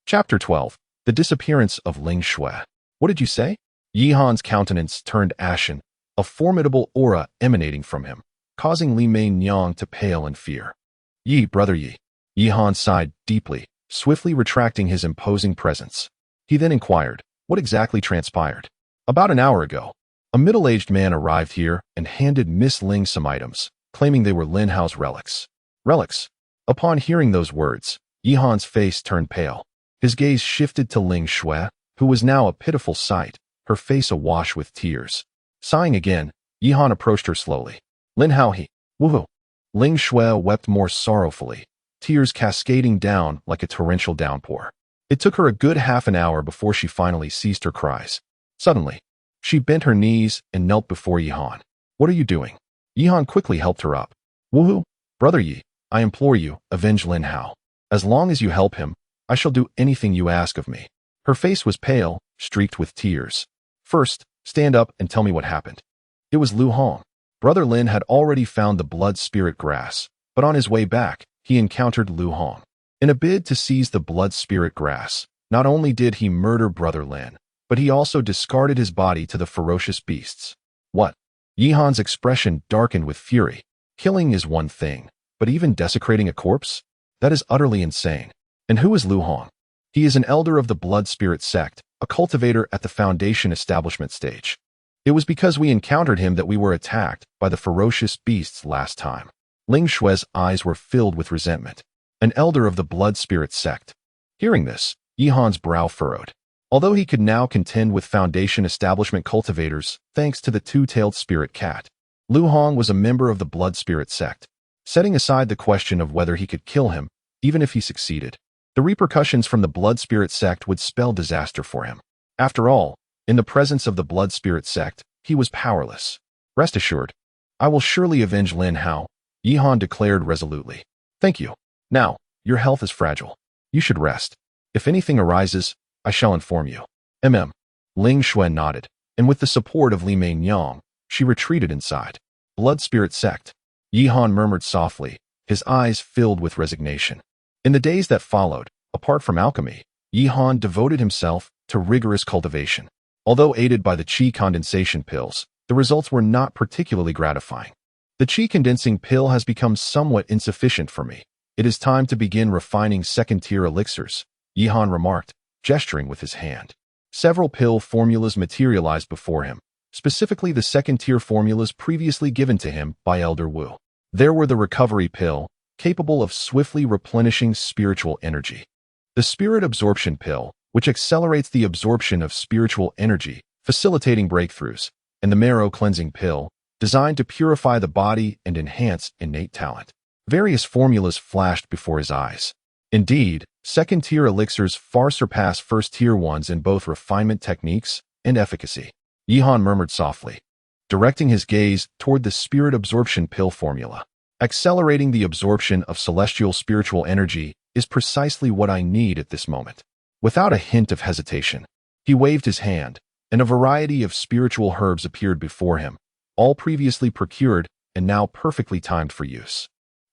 Chapter 12. The Disappearance of Ling Shui. What did you say? Yi Han's countenance turned ashen, a formidable aura emanating from him, causing Li Mei Nyang to pale in fear. Yi, brother Yi. Yi Han sighed deeply, swiftly retracting his imposing presence. He then inquired, what exactly transpired? About an hour ago, a middle-aged man arrived here and handed Miss Ling some items, claiming they were Lin Hao's relics. Relics? Upon hearing those words, Yihan's face turned pale. His gaze shifted to Ling Shui, who was now a pitiful sight, her face awash with tears. Sighing again, Yihan approached her slowly. Lin Hao he. Woohoo. Ling Shui wept more sorrowfully, tears cascading down like a torrential downpour. It took her a good half an hour before she finally ceased her cries. Suddenly, she bent her knees and knelt before Yihan. What are you doing? Yihan quickly helped her up. Woohoo, brother Yi, I implore you, avenge Lin Hao. As long as you help him, I shall do anything you ask of me. Her face was pale, streaked with tears. First, stand up and tell me what happened. It was Lu Hong. Brother Lin had already found the blood spirit grass, but on his way back, he encountered Lu Hong. In a bid to seize the blood spirit grass, not only did he murder Brother Lin, but he also discarded his body to the ferocious beasts. What? Yihan's expression darkened with fury. Killing is one thing, but even desecrating a corpse? That is utterly insane. And who is Lu Hong? He is an elder of the blood spirit sect, a cultivator at the foundation establishment stage. It was because we encountered him that we were attacked by the ferocious beasts last time. Ling Shui's eyes were filled with resentment. An elder of the blood spirit sect. Hearing this, Yihan's brow furrowed. Although he could now contend with foundation establishment cultivators thanks to the two-tailed spirit cat, Lu Hong was a member of the blood spirit sect. Setting aside the question of whether he could kill him, even if he succeeded, the repercussions from the blood spirit sect would spell disaster for him. After all, in the presence of the blood spirit sect, he was powerless. Rest assured, I will surely avenge Lin Hao, Yihan declared resolutely. Thank you. Now, your health is fragile. You should rest. If anything arises, I shall inform you. Ling Shui nodded, and with the support of Li Meinyang, she retreated inside. Blood spirit sect. Yihan murmured softly, his eyes filled with resignation. In the days that followed, apart from alchemy, Yihan devoted himself to rigorous cultivation. Although aided by the qi condensation pills, the results were not particularly gratifying. The qi condensing pill has become somewhat insufficient for me. It is time to begin refining second-tier elixirs, Yihan remarked, gesturing with his hand. Several pill formulas materialized before him, specifically the second-tier formulas previously given to him by Elder Wu. There were the recovery pill, capable of swiftly replenishing spiritual energy. The spirit absorption pill, which accelerates the absorption of spiritual energy, facilitating breakthroughs, and the marrow cleansing pill, designed to purify the body and enhance innate talent. Various formulas flashed before his eyes. Indeed, second-tier elixirs far surpass first-tier ones in both refinement techniques and efficacy. Yihan murmured softly, directing his gaze toward the spirit absorption pill formula. Accelerating the absorption of celestial spiritual energy is precisely what I need at this moment. Without a hint of hesitation, he waved his hand, and a variety of spiritual herbs appeared before him, all previously procured and now perfectly timed for use.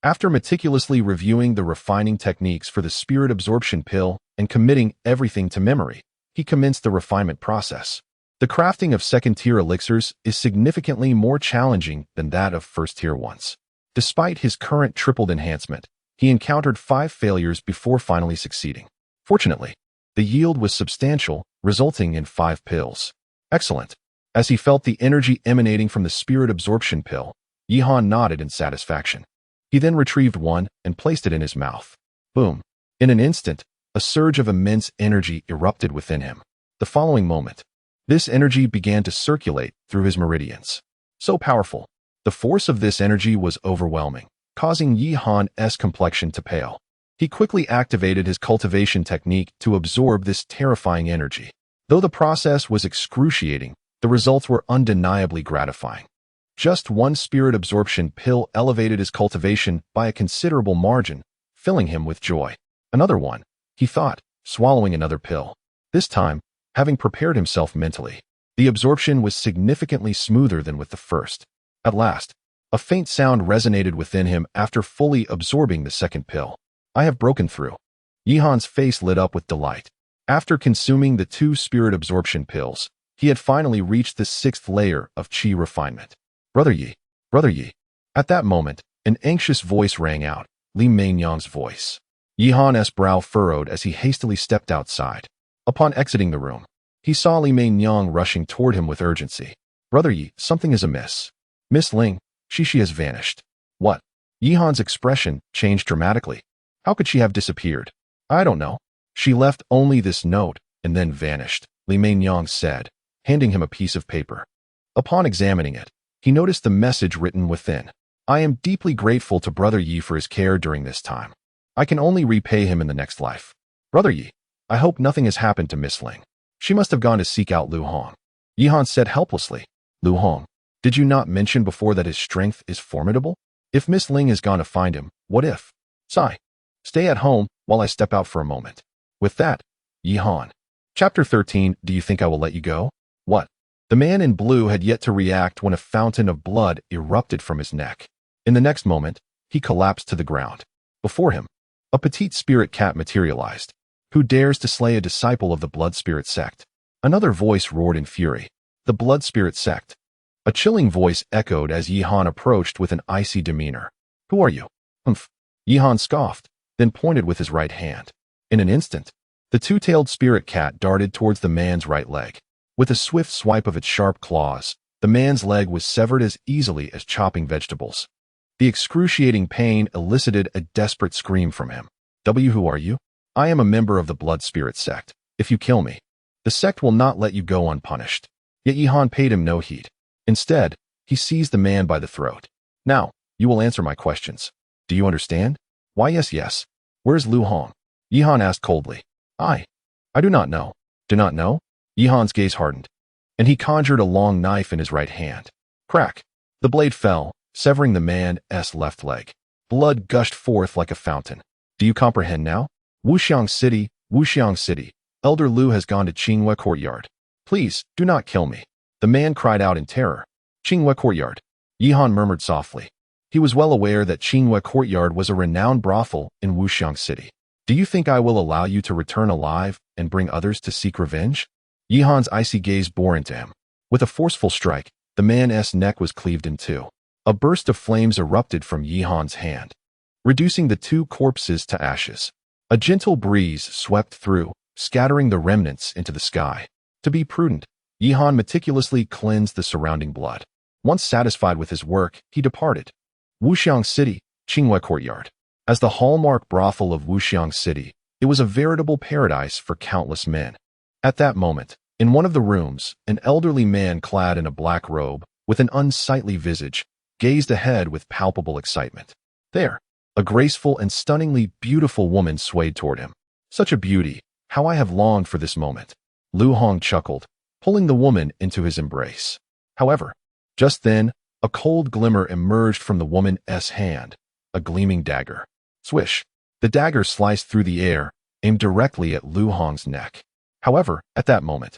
After meticulously reviewing the refining techniques for the spirit absorption pill and committing everything to memory, he commenced the refinement process. The crafting of second-tier elixirs is significantly more challenging than that of first-tier ones. Despite his current tripled enhancement, he encountered 5 failures before finally succeeding. Fortunately, the yield was substantial, resulting in 5 pills. Excellent. As he felt the energy emanating from the spirit absorption pill, Yihan nodded in satisfaction. He then retrieved one and placed it in his mouth. Boom. In an instant, a surge of immense energy erupted within him. The following moment, this energy began to circulate through his meridians. So powerful, the force of this energy was overwhelming, causing Yihan's complexion to pale. He quickly activated his cultivation technique to absorb this terrifying energy. Though the process was excruciating, the results were undeniably gratifying. Just one spirit absorption pill elevated his cultivation by a considerable margin, filling him with joy. Another one, he thought, swallowing another pill. This time, having prepared himself mentally, the absorption was significantly smoother than with the first. At last, a faint sound resonated within him after fully absorbing the second pill. I have broken through. Yihan's face lit up with delight. After consuming the 2 spirit absorption pills, he had finally reached the 6th layer of qi refinement. Brother Yi. At that moment, an anxious voice rang out, Li Meinyang's voice. Yihan's brow furrowed as he hastily stepped outside. Upon exiting the room, he saw Li Meinyang rushing toward him with urgency. Brother Yi, something is amiss. Miss Ling, she has vanished. What? Yihan's expression changed dramatically. How could she have disappeared? I don't know. She left only this note and then vanished, Li Mainyang said, handing him a piece of paper. Upon examining it, he noticed the message written within. I am deeply grateful to Brother Yi for his care during this time. I can only repay him in the next life. Brother Yi, I hope nothing has happened to Miss Ling. She must have gone to seek out Lu Hong. Yihan said helplessly. Lu Hong, did you not mention before that his strength is formidable? If Miss Ling has gone to find him, what if? Sigh. Stay at home while I step out for a moment. With that, Yihan. Chapter 13, Do you think I will let you go? What? The man in blue had yet to react when a fountain of blood erupted from his neck. In the next moment, he collapsed to the ground. Before him, a petite spirit cat materialized. Who dares to slay a disciple of the blood spirit sect? Another voice roared in fury. The blood spirit sect. A chilling voice echoed as Yihan approached with an icy demeanor. Who are you? Humph. Yihan scoffed, then pointed with his right hand. In an instant, the two-tailed spirit cat darted towards the man's right leg. With a swift swipe of its sharp claws, the man's leg was severed as easily as chopping vegetables. The excruciating pain elicited a desperate scream from him. Who are you? I am a member of the blood spirit sect. If you kill me, the sect will not let you go unpunished. Yet Yihan paid him no heed. Instead, he seized the man by the throat. Now, you will answer my questions. Do you understand? Why yes. Where's Lu Hong? Yihan asked coldly. I do not know. Do not know? Yihan's gaze hardened, and he conjured a long knife in his right hand. Crack! The blade fell, severing the man's left leg. Blood gushed forth like a fountain. Do you comprehend now? Wuxiang City. Elder Lu has gone to Qinghua Courtyard. Please, do not kill me. The man cried out in terror. Qinghua Courtyard. Yihan murmured softly. He was well aware that Qinghua Courtyard was a renowned brothel in Wuxiang City. Do you think I will allow you to return alive and bring others to seek revenge? Yihan's icy gaze bore into him. With a forceful strike, the man's neck was cleaved in two. A burst of flames erupted from Yihan's hand, reducing the two corpses to ashes. A gentle breeze swept through, scattering the remnants into the sky. To be prudent, Yihan meticulously cleansed the surrounding blood. Once satisfied with his work, he departed. Wuxiang City, Qinghua Courtyard. As the hallmark brothel of Wuxiang City, it was a veritable paradise for countless men. At that moment, in one of the rooms, an elderly man clad in a black robe, with an unsightly visage, gazed ahead with palpable excitement. There, a graceful and stunningly beautiful woman swayed toward him. Such a beauty, how I have longed for this moment. Lu Hong chuckled, pulling the woman into his embrace. However, just then, a cold glimmer emerged from the woman's hand, a gleaming dagger. Swish! The dagger sliced through the air, aimed directly at Lu Hong's neck. However, at that moment,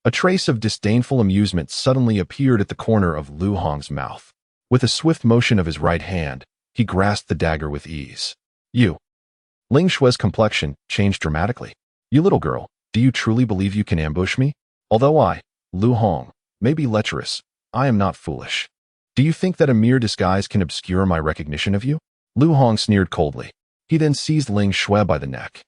a trace of disdainful amusement suddenly appeared at the corner of Lu Hong's mouth. With a swift motion of his right hand, he grasped the dagger with ease. You. Ling Shue's complexion changed dramatically. You little girl, do you truly believe you can ambush me? Although I, Lu Hong, may be lecherous, I am not foolish. Do you think that a mere disguise can obscure my recognition of you? Lu Hong sneered coldly. He then seized Ling Shue by the neck.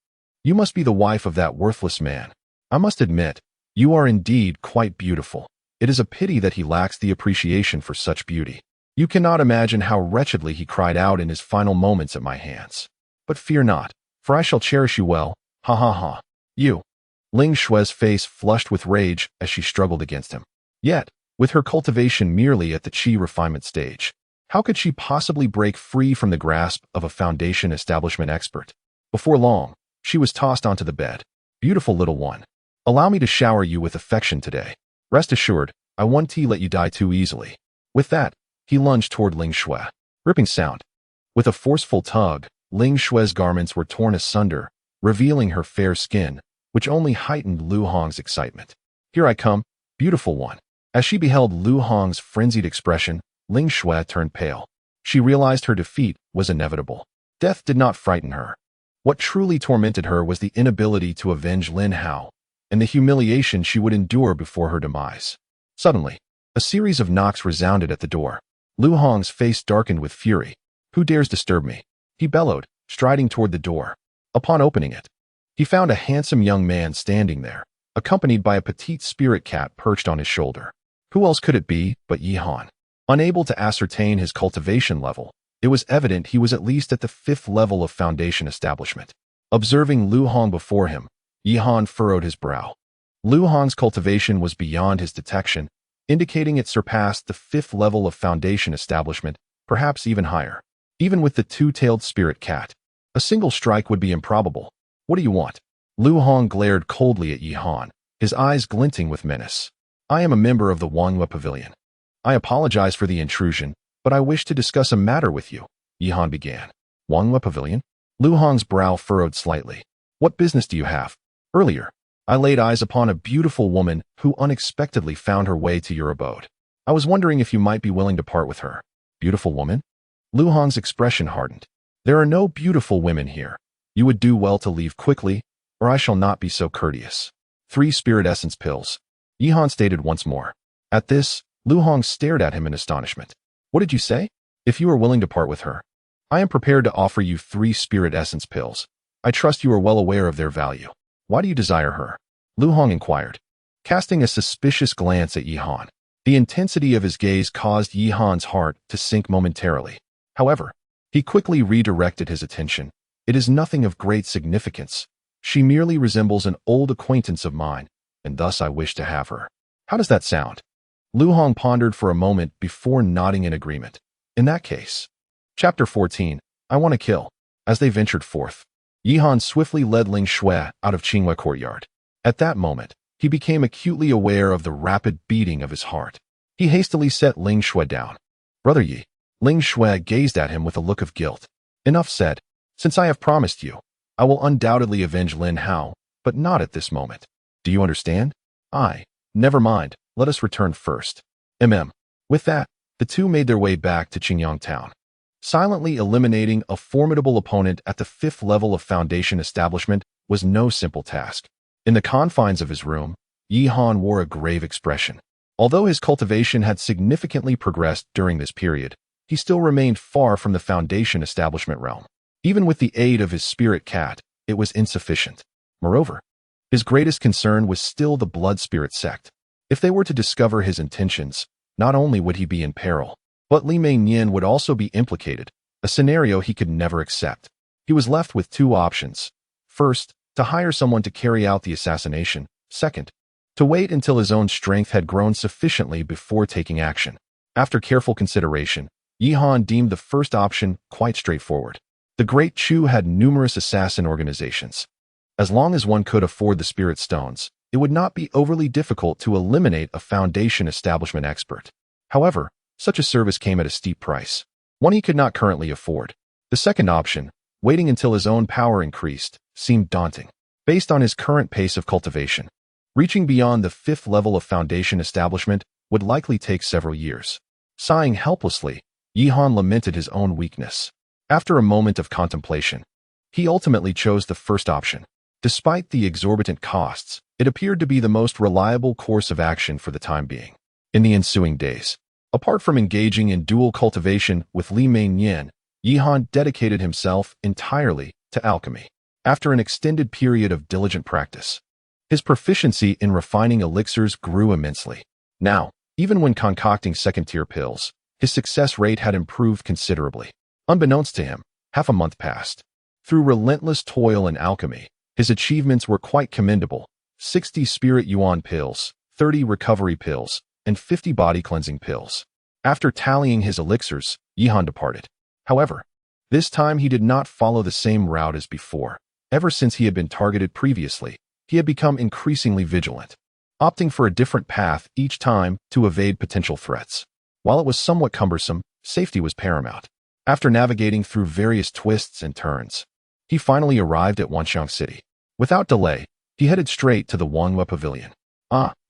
You must be the wife of that worthless man. I must admit, you are indeed quite beautiful. It is a pity that he lacks the appreciation for such beauty. You cannot imagine how wretchedly he cried out in his final moments at my hands. But fear not, for I shall cherish you well, ha ha ha. You. Ling Shue's face flushed with rage as she struggled against him. Yet, with her cultivation merely at the qi refinement stage, how could she possibly break free from the grasp of a foundation establishment expert? Before long, she was tossed onto the bed. Beautiful little one. Allow me to shower you with affection today. Rest assured, I won't let you die too easily. With that, he lunged toward Ling Shue. Ripping sound. With a forceful tug, Ling Shue's garments were torn asunder, revealing her fair skin, which only heightened Lu Hong's excitement. Here I come, beautiful one. As she beheld Lu Hong's frenzied expression, Ling Shue turned pale. She realized her defeat was inevitable. Death did not frighten her. What truly tormented her was the inability to avenge Lin Hao, and the humiliation she would endure before her demise. Suddenly, a series of knocks resounded at the door. Lu Hong's face darkened with fury. Who dares disturb me? He bellowed, striding toward the door. Upon opening it, he found a handsome young man standing there, accompanied by a petite spirit cat perched on his shoulder. Who else could it be but Yihan? Unable to ascertain his cultivation level, it was evident he was at least at the 5th level of foundation establishment. Observing Lu Hong before him, Yihan furrowed his brow. Lu Hong's cultivation was beyond his detection, indicating it surpassed the 5th level of foundation establishment, perhaps even higher. Even with the two-tailed spirit cat, a single strike would be improbable. What do you want? Lu Hong glared coldly at Yihan, his eyes glinting with menace. I am a member of the Wangyue Pavilion. I apologize for the intrusion, but I wish to discuss a matter with you, Yihan began. Wangyue Pavilion? Lu Hong's brow furrowed slightly. What business do you have? Earlier, I laid eyes upon a beautiful woman who unexpectedly found her way to your abode. I was wondering if you might be willing to part with her. Beautiful woman? Lu Hong's expression hardened. There are no beautiful women here. You would do well to leave quickly, or I shall not be so courteous. 3 spirit essence pills, Yihan stated once more. At this, Lu Hong stared at him in astonishment. What did you say? If you are willing to part with her, I am prepared to offer you 3 spirit essence pills. I trust you are well aware of their value. Why do you desire her? Lu Hong inquired, casting a suspicious glance at Yihan. The intensity of his gaze caused Yihan's heart to sink momentarily. However, he quickly redirected his attention. It is nothing of great significance. She merely resembles an old acquaintance of mine, and thus I wish to have her. How does that sound? Lu Hong pondered for a moment before nodding in agreement. In that case. Chapter 14, I Want to Kill. As they ventured forth, Yihan swiftly led Ling Shui out of Qinghua courtyard. At that moment, he became acutely aware of the rapid beating of his heart. He hastily set Ling Shui down. Brother Yi. Ling Shui gazed at him with a look of guilt. Enough said. Since I have promised you, I will undoubtedly avenge Lin Hao, but not at this moment. Do you understand? Never mind, let us return first. With that, the two made their way back to Qingyang town. Silently eliminating a formidable opponent at the 5th level of foundation establishment was no simple task. In the confines of his room, Yihan wore a grave expression. Although his cultivation had significantly progressed during this period, he still remained far from the foundation establishment realm. Even with the aid of his spirit cat, it was insufficient. Moreover, his greatest concern was still the blood spirit sect. If they were to discover his intentions, not only would he be in peril, but Li Meiyan would also be implicated, a scenario he could never accept. He was left with 2 options. First, to hire someone to carry out the assassination. Second, to wait until his own strength had grown sufficiently before taking action. After careful consideration, Yihan deemed the first option quite straightforward. The Great Chu had numerous assassin organizations. As long as one could afford the spirit stones, it would not be overly difficult to eliminate a foundation establishment expert. However, such a service came at a steep price, one he could not currently afford. The second option, waiting until his own power increased, seemed daunting. Based on his current pace of cultivation, reaching beyond the 5th level of foundation establishment would likely take several years. Sighing helplessly, Yihan lamented his own weakness. After a moment of contemplation, he ultimately chose the first option. Despite the exorbitant costs, it appeared to be the most reliable course of action for the time being. In the ensuing days, apart from engaging in dual cultivation with Li Meiyan, Yihan dedicated himself entirely to alchemy. After an extended period of diligent practice, his proficiency in refining elixirs grew immensely. Now, even when concocting second-tier pills, his success rate had improved considerably. Unbeknownst to him, half a month passed. Through relentless toil in alchemy, his achievements were quite commendable. 60 spirit yuan pills, 30 recovery pills, and 50 body cleansing pills. After tallying his elixirs, Yihan departed. However, this time he did not follow the same route as before. Ever since he had been targeted previously, he had become increasingly vigilant, opting for a different path each time to evade potential threats. While it was somewhat cumbersome, safety was paramount. After navigating through various twists and turns, he finally arrived at Wanxiang City. Without delay, he headed straight to the Wangyue Pavilion.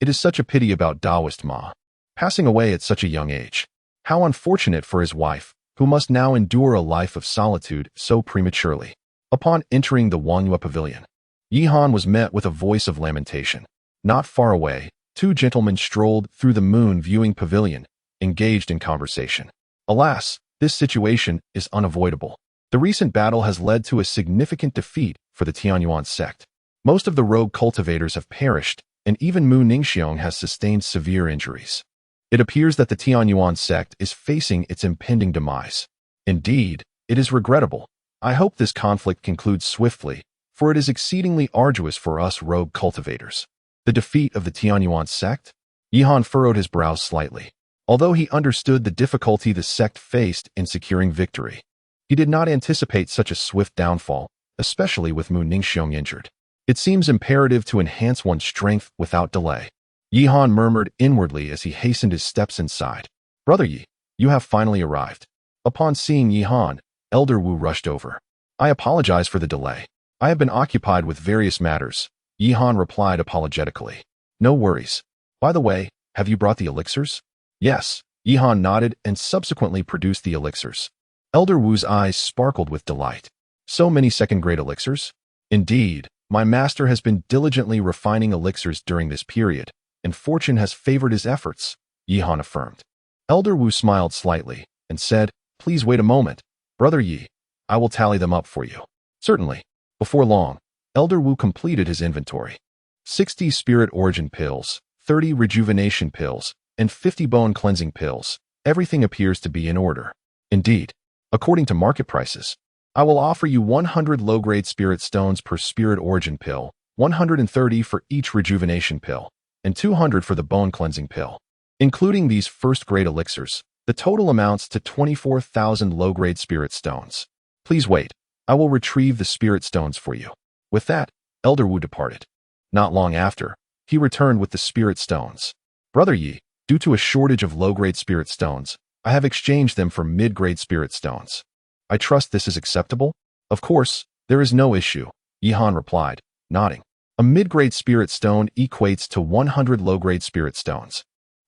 It is such a pity about Taoist Ma passing away at such a young age. How unfortunate for his wife, who must now endure a life of solitude so prematurely. Upon entering the Wangyue Pavilion, Yihan was met with a voice of lamentation. Not far away, 2 gentlemen strolled through the moon-viewing pavilion, engaged in conversation. Alas, this situation is unavoidable. The recent battle has led to a significant defeat for the Tianyuan sect. Most of the rogue cultivators have perished, and even Mu Ningxiong has sustained severe injuries. It appears that the Tianyuan sect is facing its impending demise. Indeed, it is regrettable. I hope this conflict concludes swiftly, for it is exceedingly arduous for us rogue cultivators. The defeat of the Tianyuan sect? Yihan furrowed his brows slightly. Although he understood the difficulty the sect faced in securing victory, he did not anticipate such a swift downfall, especially with Mu Ningxiong injured. It seems imperative to enhance one's strength without delay. Yihan murmured inwardly as he hastened his steps inside. Brother Yi, you have finally arrived. Upon seeing Yihan, Elder Wu rushed over. I apologize for the delay. I have been occupied with various matters, Yihan replied apologetically. No worries. By the way, have you brought the elixirs? Yes, Yihan nodded and subsequently produced the elixirs. Elder Wu's eyes sparkled with delight. So many second-grade elixirs? Indeed, my master has been diligently refining elixirs during this period, and fortune has favored his efforts, Yihan affirmed. Elder Wu smiled slightly and said, Please wait a moment, Brother Yi. I will tally them up for you. Certainly. Before long, Elder Wu completed his inventory. 60 spirit origin pills, 30 rejuvenation pills, and 50 bone cleansing pills. Everything appears to be in order. Indeed, according to market prices, I will offer you 100 low-grade spirit stones per spirit origin pill, 130 for each rejuvenation pill, and 200 for the bone cleansing pill. Including these first-grade elixirs, the total amounts to 24,000 low-grade spirit stones. Please wait. I will retrieve the spirit stones for you. With that, Elder Wu departed. Not long after, he returned with the spirit stones. Brother Yi, due to a shortage of low-grade spirit stones, I have exchanged them for mid-grade spirit stones. I trust this is acceptable? Of course, there is no issue, Yihan replied, nodding. A mid-grade spirit stone equates to 100 low-grade spirit stones.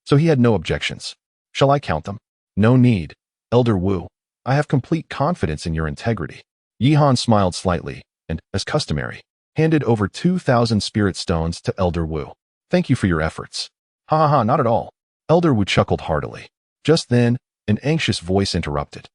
So he had no objections. Shall I count them? No need, Elder Wu. I have complete confidence in your integrity. Yihan smiled slightly and, as customary, handed over 2,000 spirit stones to Elder Wu. Thank you for your efforts. Ha ha ha, not at all. Elder Wu chuckled heartily. Just then, an anxious voice interrupted.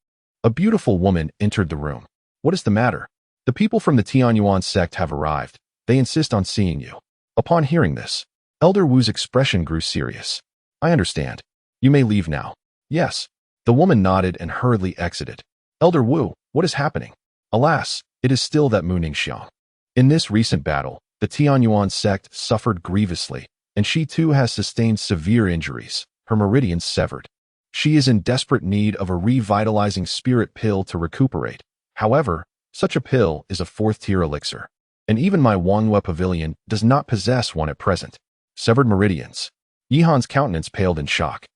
A beautiful woman entered the room. What is the matter? The people from the Tianyuan sect have arrived. They insist on seeing you. Upon hearing this, Elder Wu's expression grew serious. I understand. You may leave now. Yes. The woman nodded and hurriedly exited. Elder Wu, what is happening? Alas, it is still that Mu Ningxiong. In this recent battle, the Tianyuan sect suffered grievously, and she too has sustained severe injuries, her meridians severed. She is in desperate need of a revitalizing spirit pill to recuperate. However, such a pill is a 4th-tier elixir, and even my Wanghua Pavilion does not possess one at present. Severed meridians. Yihan's countenance paled in shock.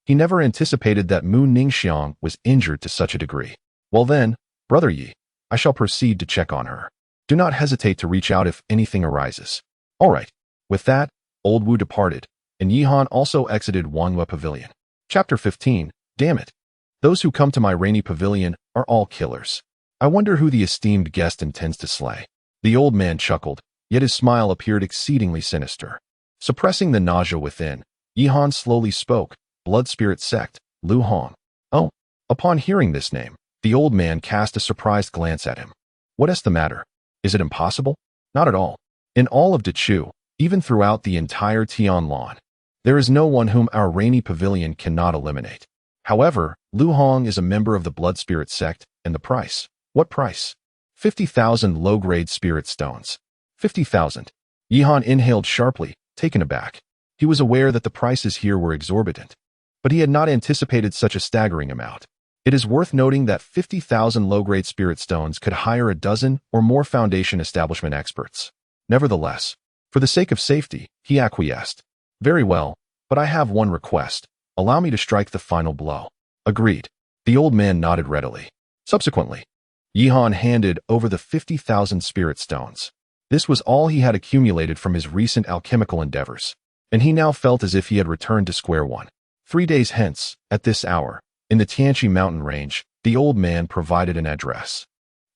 He never anticipated that Mu Ningxiong was injured to such a degree. Well then, Brother Yi, I shall proceed to check on her. Do not hesitate to reach out if anything arises. All right. With that, Old Wu departed, and Yihan also exited Wanghua Pavilion. Chapter 15. Damn it. Those who come to my rainy pavilion are all killers. I wonder who the esteemed guest intends to slay. The old man chuckled, yet his smile appeared exceedingly sinister. Suppressing the nausea within, Yihan slowly spoke, Blood Spirit Sect, Lu Hong. Oh. Upon hearing this name, the old man cast a surprised glance at him. What is the matter? Is it impossible? Not at all. In all of Dechu, even throughout the entire Tian Lan, there is no one whom our rainy pavilion cannot eliminate. However, Lu Hong is a member of the Blood Spirit Sect, and the price. What price? 50,000 low-grade spirit stones. 50,000. Yihan inhaled sharply, taken aback. He was aware that the prices here were exorbitant, but he had not anticipated such a staggering amount. It is worth noting that 50,000 low-grade spirit stones could hire a dozen or more foundation establishment experts. Nevertheless, for the sake of safety, he acquiesced. Very well, but I have one request. Allow me to strike the final blow. Agreed. The old man nodded readily. Subsequently, Yihan handed over the 50,000 spirit stones. This was all he had accumulated from his recent alchemical endeavors, and he now felt as if he had returned to square one. 3 days hence, at this hour, in the Tianqi mountain range, the old man provided an address.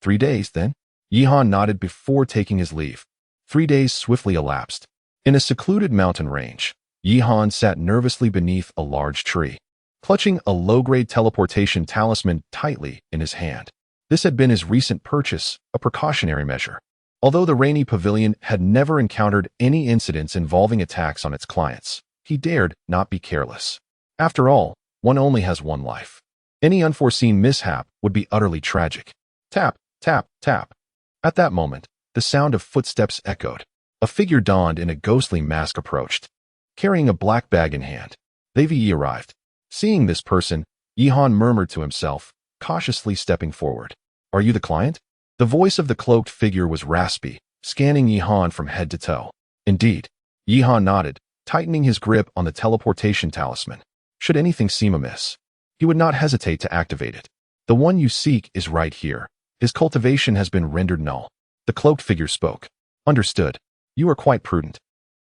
3 days, then? Yihan nodded before taking his leave. 3 days swiftly elapsed. In a secluded mountain range, Yihan sat nervously beneath a large tree, clutching a low-grade teleportation talisman tightly in his hand. This had been his recent purchase, a precautionary measure. Although the Rainy Pavilion had never encountered any incidents involving attacks on its clients, he dared not be careless. After all, one only has one life. Any unforeseen mishap would be utterly tragic. Tap, tap, tap. At that moment, the sound of footsteps echoed. A figure donned in a ghostly mask approached, carrying a black bag in hand. Yi arrived. Seeing this person, Yihan murmured to himself, cautiously stepping forward. Are you the client? The voice of the cloaked figure was raspy, scanning Yihan from head to toe. Indeed. Yihan nodded, tightening his grip on the teleportation talisman. Should anything seem amiss, he would not hesitate to activate it. The one you seek is right here. His cultivation has been rendered null. The cloaked figure spoke. Understood. You are quite prudent.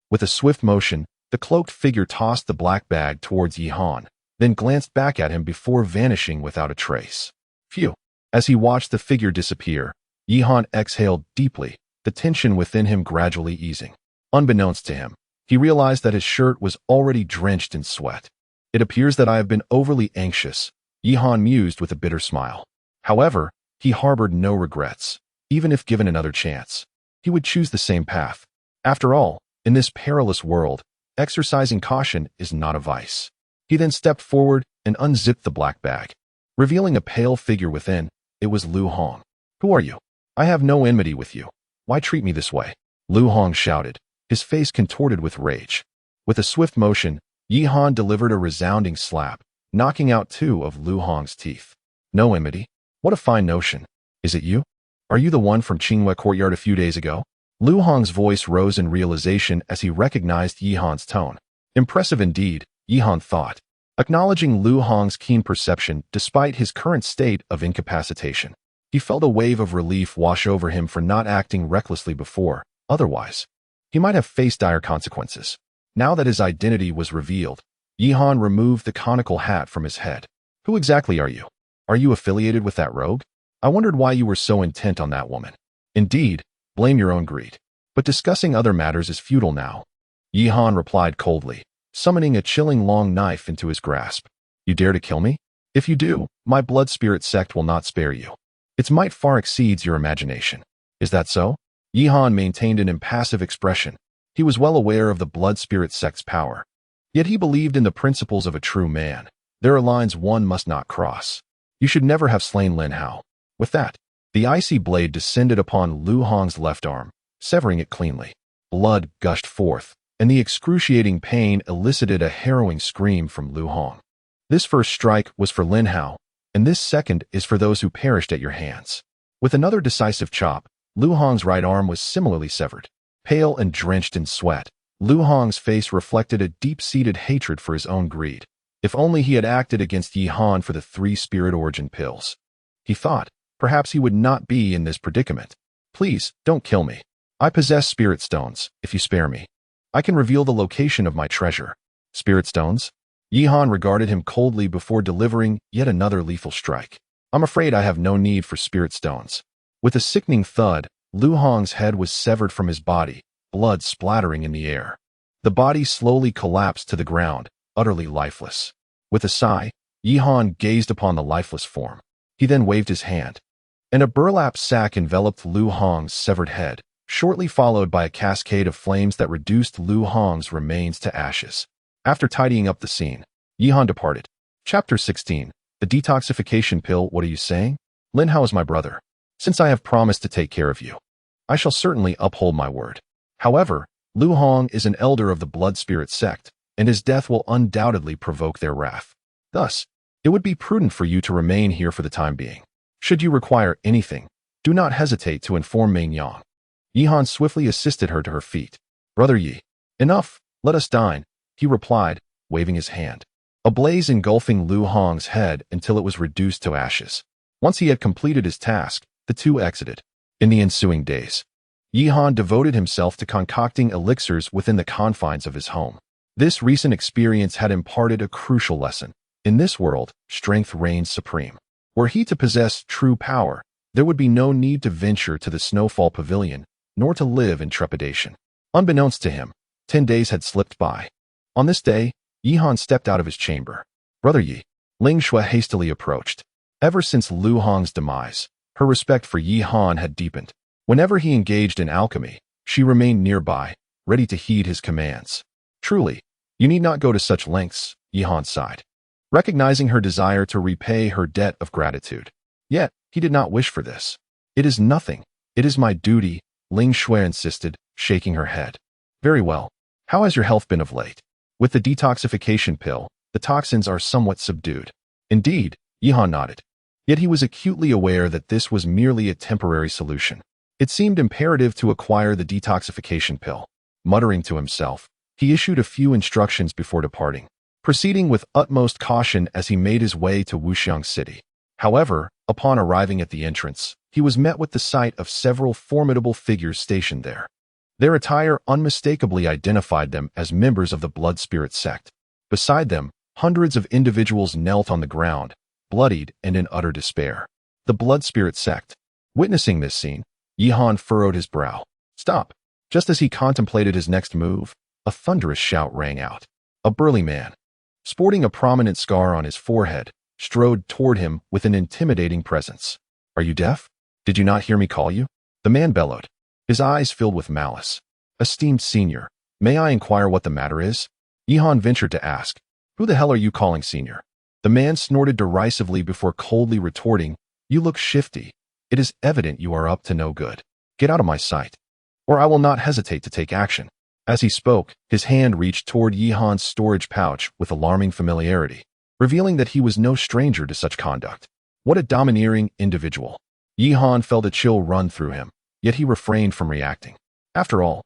With a swift motion, the cloaked figure tossed the black bag towards Yihan, then glanced back at him before vanishing without a trace. Phew. As he watched the figure disappear, Yihan exhaled deeply, the tension within him gradually easing. Unbeknownst to him, he realized that his shirt was already drenched in sweat. It appears that I have been overly anxious, Yihan mused with a bitter smile. However, he harbored no regrets. Even if given another chance, he would choose the same path. After all, in this perilous world, exercising caution is not a vice. He then stepped forward and unzipped the black bag. Revealing a pale figure within, it was Lu Hong. Who are you? I have no enmity with you. Why treat me this way? Lu Hong shouted, his face contorted with rage. With a swift motion, Yihan delivered a resounding slap, knocking out 2 of Lu Hong's teeth. No enmity? What a fine notion. Is it you? Are you the one from Qinghua Courtyard a few days ago? Lu Hong's voice rose in realization as he recognized Yihan's tone. Impressive indeed, Yihan thought, acknowledging Lu Hong's keen perception despite his current state of incapacitation. He felt a wave of relief wash over him for not acting recklessly before. Otherwise, he might have faced dire consequences. Now that his identity was revealed, Yihan removed the conical hat from his head. Who exactly are you? Are you affiliated with that rogue? I wondered why you were so intent on that woman. Indeed, blame your own greed. But discussing other matters is futile now. Yihan replied coldly, summoning a chilling long knife into his grasp. You dare to kill me? If you do, my blood spirit sect will not spare you. Its might far exceeds your imagination. Is that so? Yihan maintained an impassive expression. He was well aware of the blood spirit sect's power. Yet he believed in the principles of a true man. There are lines one must not cross. You should never have slain Lin Hao. With that, the icy blade descended upon Lu Hong's left arm, severing it cleanly. Blood gushed forth, and the excruciating pain elicited a harrowing scream from Lu Hong. This first strike was for Lin Hao, and this second is for those who perished at your hands. With another decisive chop, Lu Hong's right arm was similarly severed. Pale and drenched in sweat, Lu Hong's face reflected a deep-seated hatred for his own greed. If only he had acted against Yihan for the 3 spirit origin pills. He thought, perhaps he would not be in this predicament. Please, don't kill me. I possess spirit stones, if you spare me. I can reveal the location of my treasure. Spirit stones? Yihan regarded him coldly before delivering yet another lethal strike. I'm afraid I have no need for spirit stones. With a sickening thud, Lu Hong's head was severed from his body, blood splattering in the air. The body slowly collapsed to the ground, utterly lifeless. With a sigh, Yihan gazed upon the lifeless form. He then waved his hand, and a burlap sack enveloped Lu Hong's severed head, shortly followed by a cascade of flames that reduced Lu Hong's remains to ashes. After tidying up the scene, Yihan departed. Chapter 16. The detoxification pill. What are you saying? Lin Hao is my brother. Since I have promised to take care of you, I shall certainly uphold my word. However, Lu Hong is an elder of the blood spirit sect, and his death will undoubtedly provoke their wrath. Thus, it would be prudent for you to remain here for the time being. Should you require anything, do not hesitate to inform Meng Yang. Yihan swiftly assisted her to her feet. Brother Yi, enough, let us dine, he replied, waving his hand. A blaze engulfing Lu Hong's head until it was reduced to ashes. Once he had completed his task, the two exited. In the ensuing days, Yihan devoted himself to concocting elixirs within the confines of his home. This recent experience had imparted a crucial lesson. In this world, strength reigns supreme. Were he to possess true power, there would be no need to venture to the Snowfall Pavilion, nor to live in trepidation. Unbeknownst to him, 10 days had slipped by. On this day, Yihan stepped out of his chamber. Brother Yi, Ling Shui hastily approached. Ever since Lu Hong's demise, her respect for Yihan had deepened. Whenever he engaged in alchemy, she remained nearby, ready to heed his commands. Truly, you need not go to such lengths, Yihan sighed, recognizing her desire to repay her debt of gratitude. Yet, he did not wish for this. It is nothing. It is my duty, Ling Shui insisted, shaking her head. Very well. How has your health been of late? With the detoxification pill, the toxins are somewhat subdued. Indeed, Yihan nodded. Yet he was acutely aware that this was merely a temporary solution. It seemed imperative to acquire the detoxification pill. Muttering to himself, he issued a few instructions before departing, proceeding with utmost caution as he made his way to Wuxiang City. However, upon arriving at the entrance, he was met with the sight of several formidable figures stationed there. Their attire unmistakably identified them as members of the Blood Spirit sect. Beside them, hundreds of individuals knelt on the ground, bloodied and in utter despair. The Blood Spirit sect. Witnessing this scene, Yihan furrowed his brow. Stop! Just as he contemplated his next move, a thunderous shout rang out. A burly man, sporting a prominent scar on his forehead, strode toward him with an intimidating presence. Are you deaf? Did you not hear me call you? The man bellowed, his eyes filled with malice. Esteemed senior, may I inquire what the matter is? Yihan ventured to ask. Who the hell are you calling senior? The man snorted derisively before coldly retorting, You look shifty. It is evident you are up to no good. Get out of my sight, or I will not hesitate to take action. As he spoke, his hand reached toward Yihan's storage pouch with alarming familiarity, revealing that he was no stranger to such conduct. What a domineering individual. Yihan felt a chill run through him, yet he refrained from reacting. After all,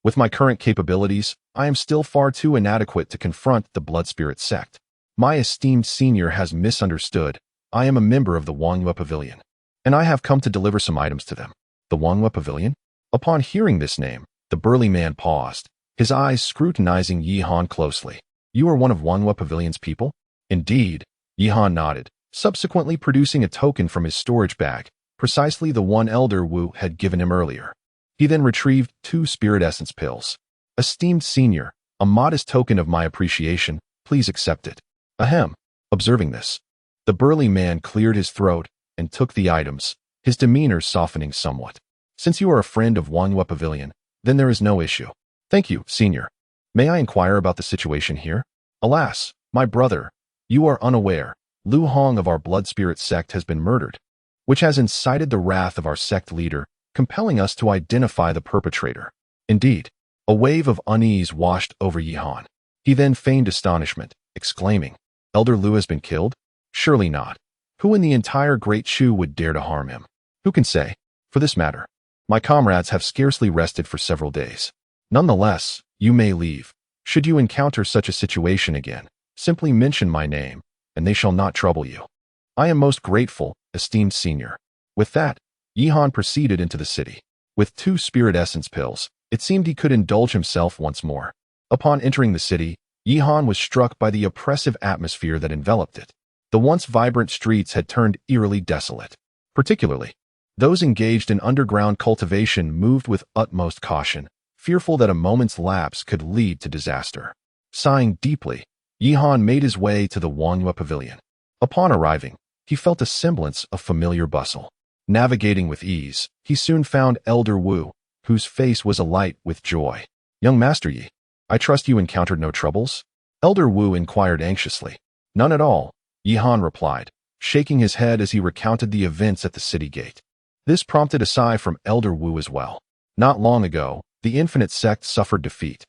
with my current capabilities, I am still far too inadequate to confront the Blood Spirit sect. My esteemed senior has misunderstood. I am a member of the Wangyue Pavilion, and I have come to deliver some items to them. The Wangyue Pavilion? Upon hearing this name, the burly man paused, his eyes scrutinizing Yihan closely. You are one of Wangyue Pavilion's people? Indeed, Yihan nodded, subsequently producing a token from his storage bag, precisely the one Elder Wu had given him earlier. He then retrieved 2 spirit essence pills. Esteemed senior, a modest token of my appreciation, please accept it. Ahem. Observing this, the burly man cleared his throat and took the items, his demeanor softening somewhat. Since you are a friend of Wangyue Pavilion, then there is no issue. Thank you, senior. May I inquire about the situation here? Alas, my brother, you are unaware. Lu Hong of our Blood Spirit sect has been murdered, which has incited the wrath of our sect leader, compelling us to identify the perpetrator. Indeed, a wave of unease washed over Yihan. He then feigned astonishment, exclaiming, Elder Lu has been killed? Surely not. Who in the entire Great Chu would dare to harm him? Who can say? For this matter, my comrades have scarcely rested for several days. Nonetheless, you may leave. Should you encounter such a situation again, simply mention my name, and they shall not trouble you. I am most grateful, esteemed senior. With that, Yihan proceeded into the city. With 2 spirit essence pills, it seemed he could indulge himself once more. Upon entering the city, Yihan was struck by the oppressive atmosphere that enveloped it. The once vibrant streets had turned eerily desolate. Particularly, those engaged in underground cultivation moved with utmost caution, fearful that a moment's lapse could lead to disaster. Sighing deeply, Yihan made his way to the Wangyue Pavilion. Upon arriving, he felt a semblance of familiar bustle. Navigating with ease, he soon found Elder Wu, whose face was alight with joy. Young Master Yi, I trust you encountered no troubles? Elder Wu inquired anxiously. None at all, Yihan replied, shaking his head as he recounted the events at the city gate. This prompted a sigh from Elder Wu as well. Not long ago, the Infinite Sect suffered defeat,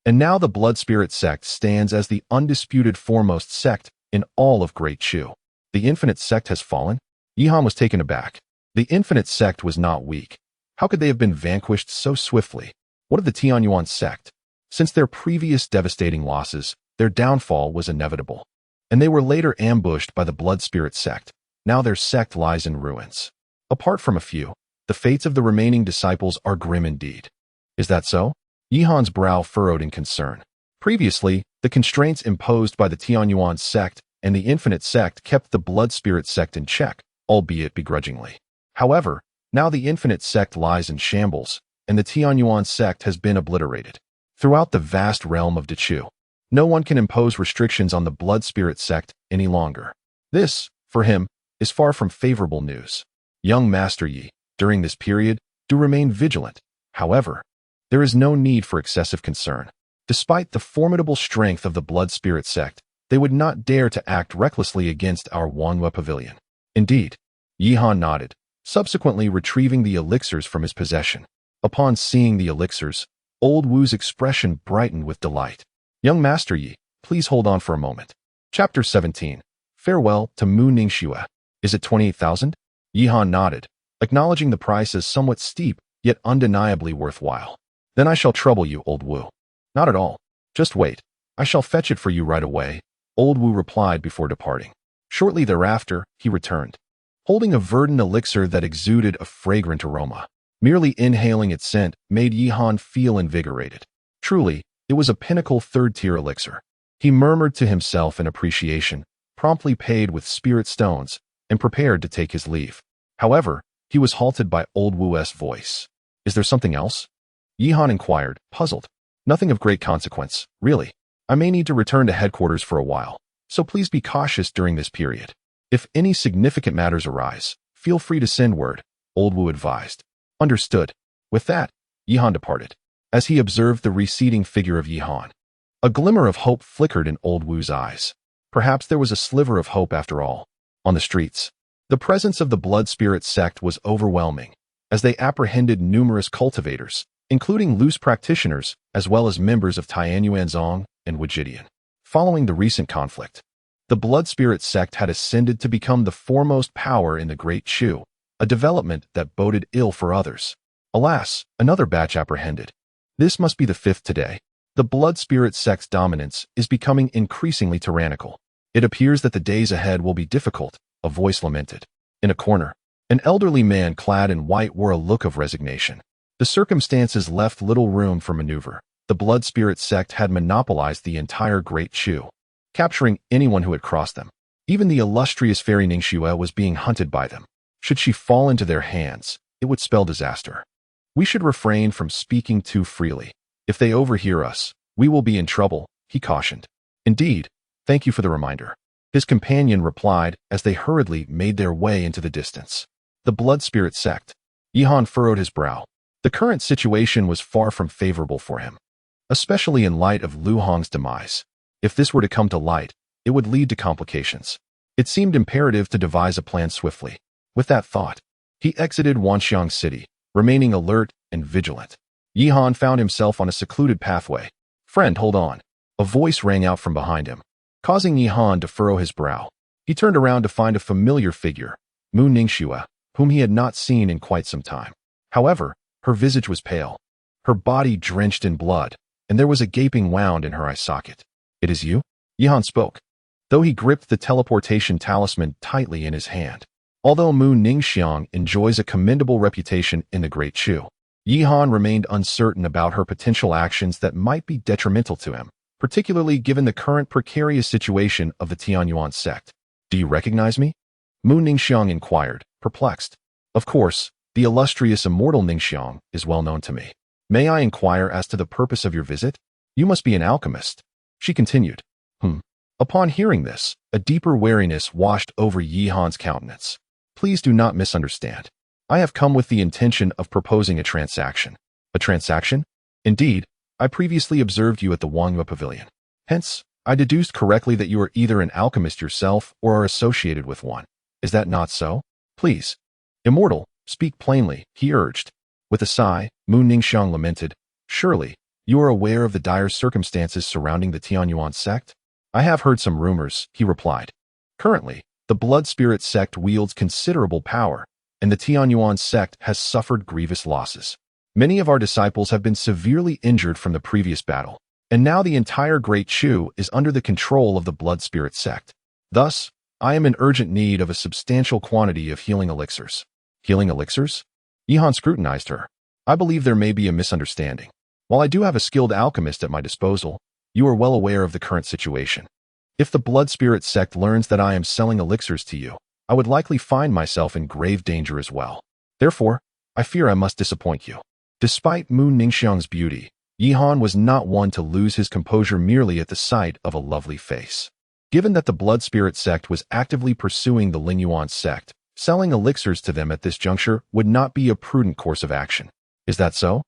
and now the Blood Spirit Sect stands as the undisputed foremost sect in all of Great Chu. The Infinite Sect has fallen? Yihan was taken aback. The Infinite Sect was not weak. How could they have been vanquished so swiftly? What of the Tianyuan Sect? Since their previous devastating losses, their downfall was inevitable, and they were later ambushed by the Blood Spirit Sect. Now their sect lies in ruins. Apart from a few, the fates of the remaining disciples are grim indeed. Is that so? Yihan's brow furrowed in concern. Previously, the constraints imposed by the Tianyuan Sect and the Infinite Sect kept the Blood Spirit Sect in check, albeit begrudgingly. However, now the Infinite Sect lies in shambles, and the Tianyuan Sect has been obliterated. Throughout the vast realm of Dechu, no one can impose restrictions on the Blood Spirit Sect any longer. This, for him, is far from favorable news. Young Master Yi, during this period, do remain vigilant. However, there is no need for excessive concern. Despite the formidable strength of the Blood Spirit Sect, they would not dare to act recklessly against our Wangyue Pavilion. Indeed, Yihan nodded, subsequently retrieving the elixirs from his possession. Upon seeing the elixirs, old Wu's expression brightened with delight. Young Master Yi, please hold on for a moment. Chapter 17. Farewell to Mu Ningxue. Is it 28,000? Yihan nodded, acknowledging the price as somewhat steep, yet undeniably worthwhile. Then I shall trouble you, old Wu. Not at all. Just wait. I shall fetch it for you right away, old Wu replied before departing. Shortly thereafter, he returned, holding a verdant elixir that exuded a fragrant aroma. Merely inhaling its scent made Yihan feel invigorated. Truly, it was a pinnacle third-tier elixir. He murmured to himself in appreciation, promptly paid with spirit stones, and prepared to take his leave. However, he was halted by old Wu's voice. Is there something else? Yihan inquired, puzzled. Nothing of great consequence, really. I may need to return to headquarters for a while, so please be cautious during this period. If any significant matters arise, feel free to send word, old Wu advised. Understood. With that, Yihan departed. As he observed the receding figure of Yihan, a glimmer of hope flickered in old Wu's eyes. Perhaps there was a sliver of hope after all. On the streets, the presence of the blood spirit sect was overwhelming, as they apprehended numerous cultivators, including loose practitioners, as well as members of Tianyuanzong and Wujidian. Following the recent conflict, the blood spirit sect had ascended to become the foremost power in the Great Chu, a development that boded ill for others. Alas, another batch apprehended. This must be the fifth today. The blood spirit sect's dominance is becoming increasingly tyrannical. It appears that the days ahead will be difficult, a voice lamented. In a corner, an elderly man clad in white wore a look of resignation. The circumstances left little room for maneuver. The blood spirit sect had monopolized the entire Great Chu, capturing anyone who had crossed them. Even the illustrious fairy Ningxue was being hunted by them. Should she fall into their hands, it would spell disaster. We should refrain from speaking too freely. If they overhear us, we will be in trouble, he cautioned. Indeed, thank you for the reminder, his companion replied as they hurriedly made their way into the distance. The blood spirit sect. Yihan furrowed his brow. The current situation was far from favorable for him, especially in light of Lu Hong's demise. If this were to come to light, it would lead to complications. It seemed imperative to devise a plan swiftly. With that thought, he exited Wanxiang City, remaining alert and vigilant. Yihan found himself on a secluded pathway. Friend, hold on. A voice rang out from behind him, causing Yihan to furrow his brow. He turned around to find a familiar figure, Mu Ningxue, whom he had not seen in quite some time. However, her visage was pale, her body drenched in blood, and there was a gaping wound in her eye socket. It is you? Yihan spoke, though he gripped the teleportation talisman tightly in his hand. Although Mu Ningxiang enjoys a commendable reputation in the Great Chu, Yihan remained uncertain about her potential actions that might be detrimental to him, particularly given the current precarious situation of the Tianyuan sect. Do you recognize me? Mu Ningxiang inquired, perplexed. Of course, the illustrious immortal Ningxiang is well known to me. May I inquire as to the purpose of your visit? You must be an alchemist. She continued. Upon hearing this, a deeper wariness washed over Yihan's countenance. Please do not misunderstand. I have come with the intention of proposing a transaction. A transaction? Indeed, I previously observed you at the Wangyue Pavilion. Hence, I deduced correctly that you are either an alchemist yourself or are associated with one. Is that not so? Please. Immortal, speak plainly, he urged. With a sigh, Mu Ningxiang lamented, surely, you are aware of the dire circumstances surrounding the Tianyuan sect? I have heard some rumors, he replied. Currently, the blood spirit sect wields considerable power, and the Tianyuan sect has suffered grievous losses. Many of our disciples have been severely injured from the previous battle, and now the entire Great Chu is under the control of the blood spirit sect. Thus, I am in urgent need of a substantial quantity of healing elixirs. Healing elixirs? Yihan scrutinized her. I believe there may be a misunderstanding. While I do have a skilled alchemist at my disposal, you are well aware of the current situation. If the blood spirit sect learns that I am selling elixirs to you, I would likely find myself in grave danger as well. Therefore, I fear I must disappoint you. Despite Mu Ningxiang's beauty, Yihan was not one to lose his composure merely at the sight of a lovely face. Given that the blood spirit sect was actively pursuing the Lingyuan sect, selling elixirs to them at this juncture would not be a prudent course of action. Is that so?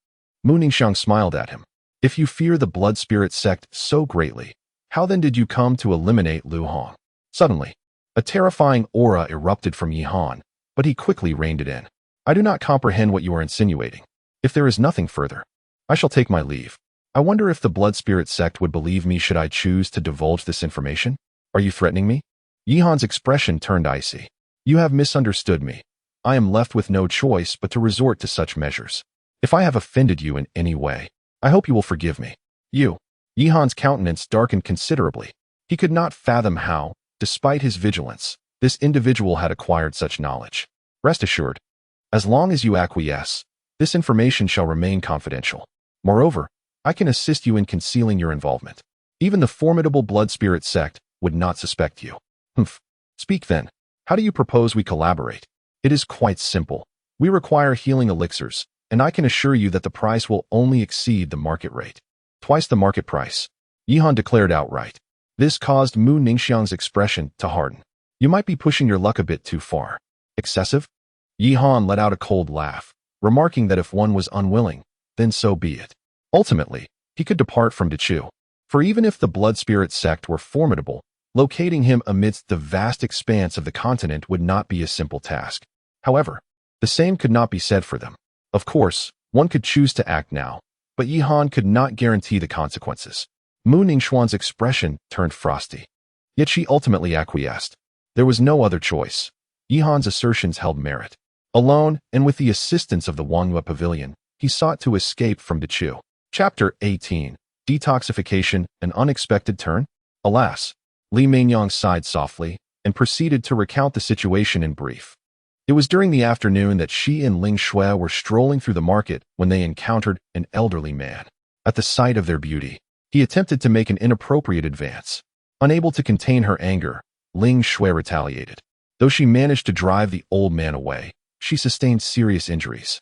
Mu Ningxiang smiled at him. If you fear the blood spirit sect so greatly, how then did you come to eliminate Lu Hong? Suddenly, a terrifying aura erupted from Yihan, but he quickly reined it in. I do not comprehend what you are insinuating. If there is nothing further, I shall take my leave. I wonder if the Blood Spirit sect would believe me should I choose to divulge this information? Are you threatening me? Yihan's expression turned icy. You have misunderstood me. I am left with no choice but to resort to such measures. If I have offended you in any way, I hope you will forgive me. Yihan's countenance darkened considerably. He could not fathom how, despite his vigilance, this individual had acquired such knowledge. Rest assured, as long as you acquiesce, this information shall remain confidential. Moreover, I can assist you in concealing your involvement. Even the formidable Blood Spirit sect would not suspect you. Humph. Speak then. How do you propose we collaborate? It is quite simple. We require healing elixirs, and I can assure you that the price will only exceed the market rate. Twice the market price, Yihan declared outright. This caused Mu Ningxiang's expression to harden. You might be pushing your luck a bit too far. Excessive? Yihan let out a cold laugh, remarking that if one was unwilling, then so be it. Ultimately, he could depart from Dechu. For even if the Blood Spirit sect were formidable, locating him amidst the vast expanse of the continent would not be a simple task. However, the same could not be said for them. Of course, one could choose to act now, but Yihan could not guarantee the consequences. Mu Ningxuan's expression turned frosty. Yet she ultimately acquiesced. There was no other choice. Yihan's assertions held merit. Alone, and with the assistance of the Wangyue Pavilion, he sought to escape from Dechu. Chapter 18. Detoxification, an unexpected turn? Alas! Li Meinyang sighed softly and proceeded to recount the situation in brief. It was during the afternoon that she and Ling Shui were strolling through the market when they encountered an elderly man. At the sight of their beauty, he attempted to make an inappropriate advance. Unable to contain her anger, Ling Shui retaliated. Though she managed to drive the old man away, she sustained serious injuries,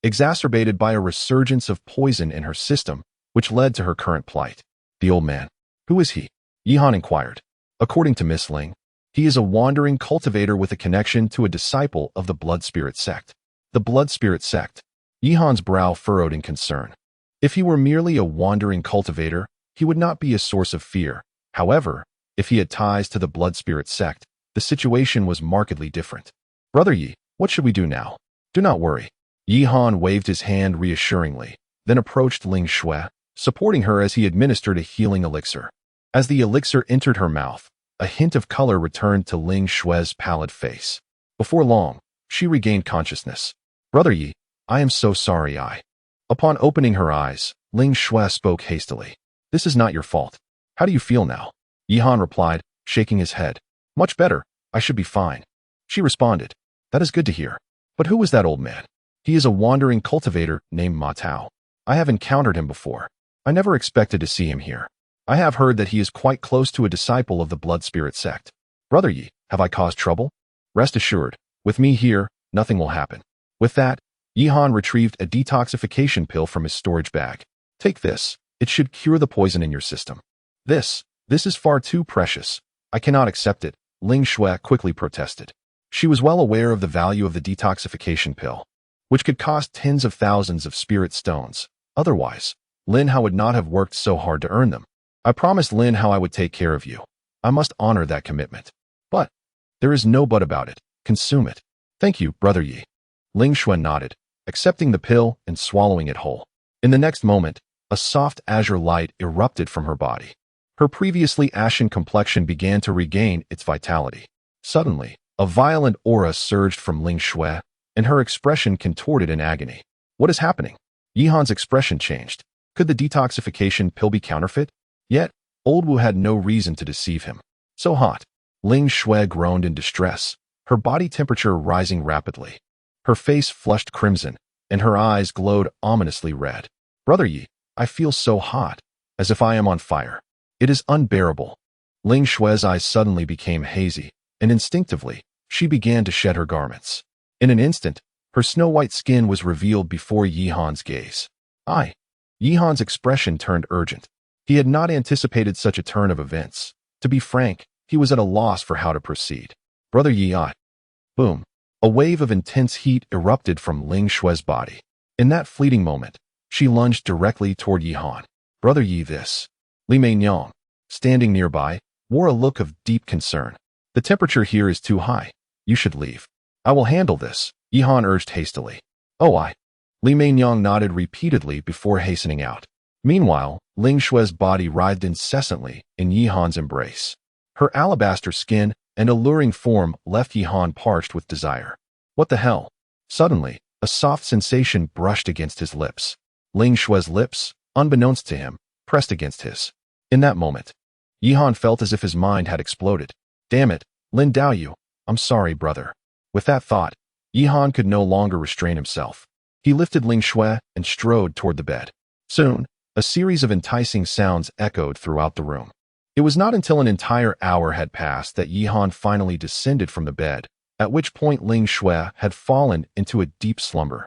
exacerbated by a resurgence of poison in her system, which led to her current plight. The old man. Who is he? Yihan inquired. According to Miss Ling, he is a wandering cultivator with a connection to a disciple of the Blood Spirit sect. The Blood Spirit sect. Yihan's brow furrowed in concern. If he were merely a wandering cultivator, he would not be a source of fear. However, if he had ties to the Blood Spirit sect, the situation was markedly different. Brother Yi, what should we do now? Do not worry. Yihan waved his hand reassuringly, then approached Ling Shui, supporting her as he administered a healing elixir. As the elixir entered her mouth, a hint of color returned to Ling Shui's pallid face. Before long, she regained consciousness. Brother Yi, I am so sorry Upon opening her eyes, Ling Shui spoke hastily. This is not your fault. How do you feel now? Yihan replied, shaking his head. Much better, I should be fine. She responded. That is good to hear. But who was that old man? He is a wandering cultivator named Ma Tao. I have encountered him before. I never expected to see him here. I have heard that he is quite close to a disciple of the Blood Spirit sect. Brother Yi, have I caused trouble? Rest assured, with me here, nothing will happen. With that, Yihan retrieved a detoxification pill from his storage bag. Take this. It should cure the poison in your system. This is far too precious. I cannot accept it, Ling Shui quickly protested. She was well aware of the value of the detoxification pill, which could cost tens of thousands of spirit stones. Otherwise, Lin Hao would not have worked so hard to earn them. I promised Lin Hao I would take care of you. I must honor that commitment. But there is no but about it. Consume it. Thank you, Brother Yi. Ling Shui nodded, accepting the pill and swallowing it whole. In the next moment, a soft azure light erupted from her body. Her previously ashen complexion began to regain its vitality. Suddenly, a violent aura surged from Ling Shui, and her expression contorted in agony. What is happening? Yihan's expression changed. Could the detoxification pill be counterfeit? Yet, Old Wu had no reason to deceive him. So hot. Ling Shui groaned in distress, her body temperature rising rapidly. Her face flushed crimson, and her eyes glowed ominously red. Brother Yi, I feel so hot, as if I am on fire. It is unbearable. Ling Shui's eyes suddenly became hazy, and instinctively, she began to shed her garments. In an instant, her snow-white skin was revealed before Yihan's gaze. Yihan's expression turned urgent. He had not anticipated such a turn of events. To be frank, he was at a loss for how to proceed. Brother Yi, Boom. A wave of intense heat erupted from Ling Shui's body. In that fleeting moment, she lunged directly toward Yihan. Brother Yi, this. Li Meinyang, standing nearby, wore a look of deep concern. The temperature here is too high. You should leave. I will handle this, Yihan urged hastily. Li Meinyang nodded repeatedly before hastening out. Meanwhile, Ling Shue's body writhed incessantly in Yihan's embrace. Her alabaster skin and alluring form left Yihan parched with desire. What the hell? Suddenly, a soft sensation brushed against his lips. Ling Shue's lips, unbeknownst to him, pressed against his. In that moment, Yihan felt as if his mind had exploded. Damn it, Lin Daoyu, I'm sorry, brother. With that thought, Yihan could no longer restrain himself. He lifted Ling Shue and strode toward the bed. Soon, a series of enticing sounds echoed throughout the room. It was not until an entire hour had passed that Yihan finally descended from the bed, at which point Ling Shue had fallen into a deep slumber,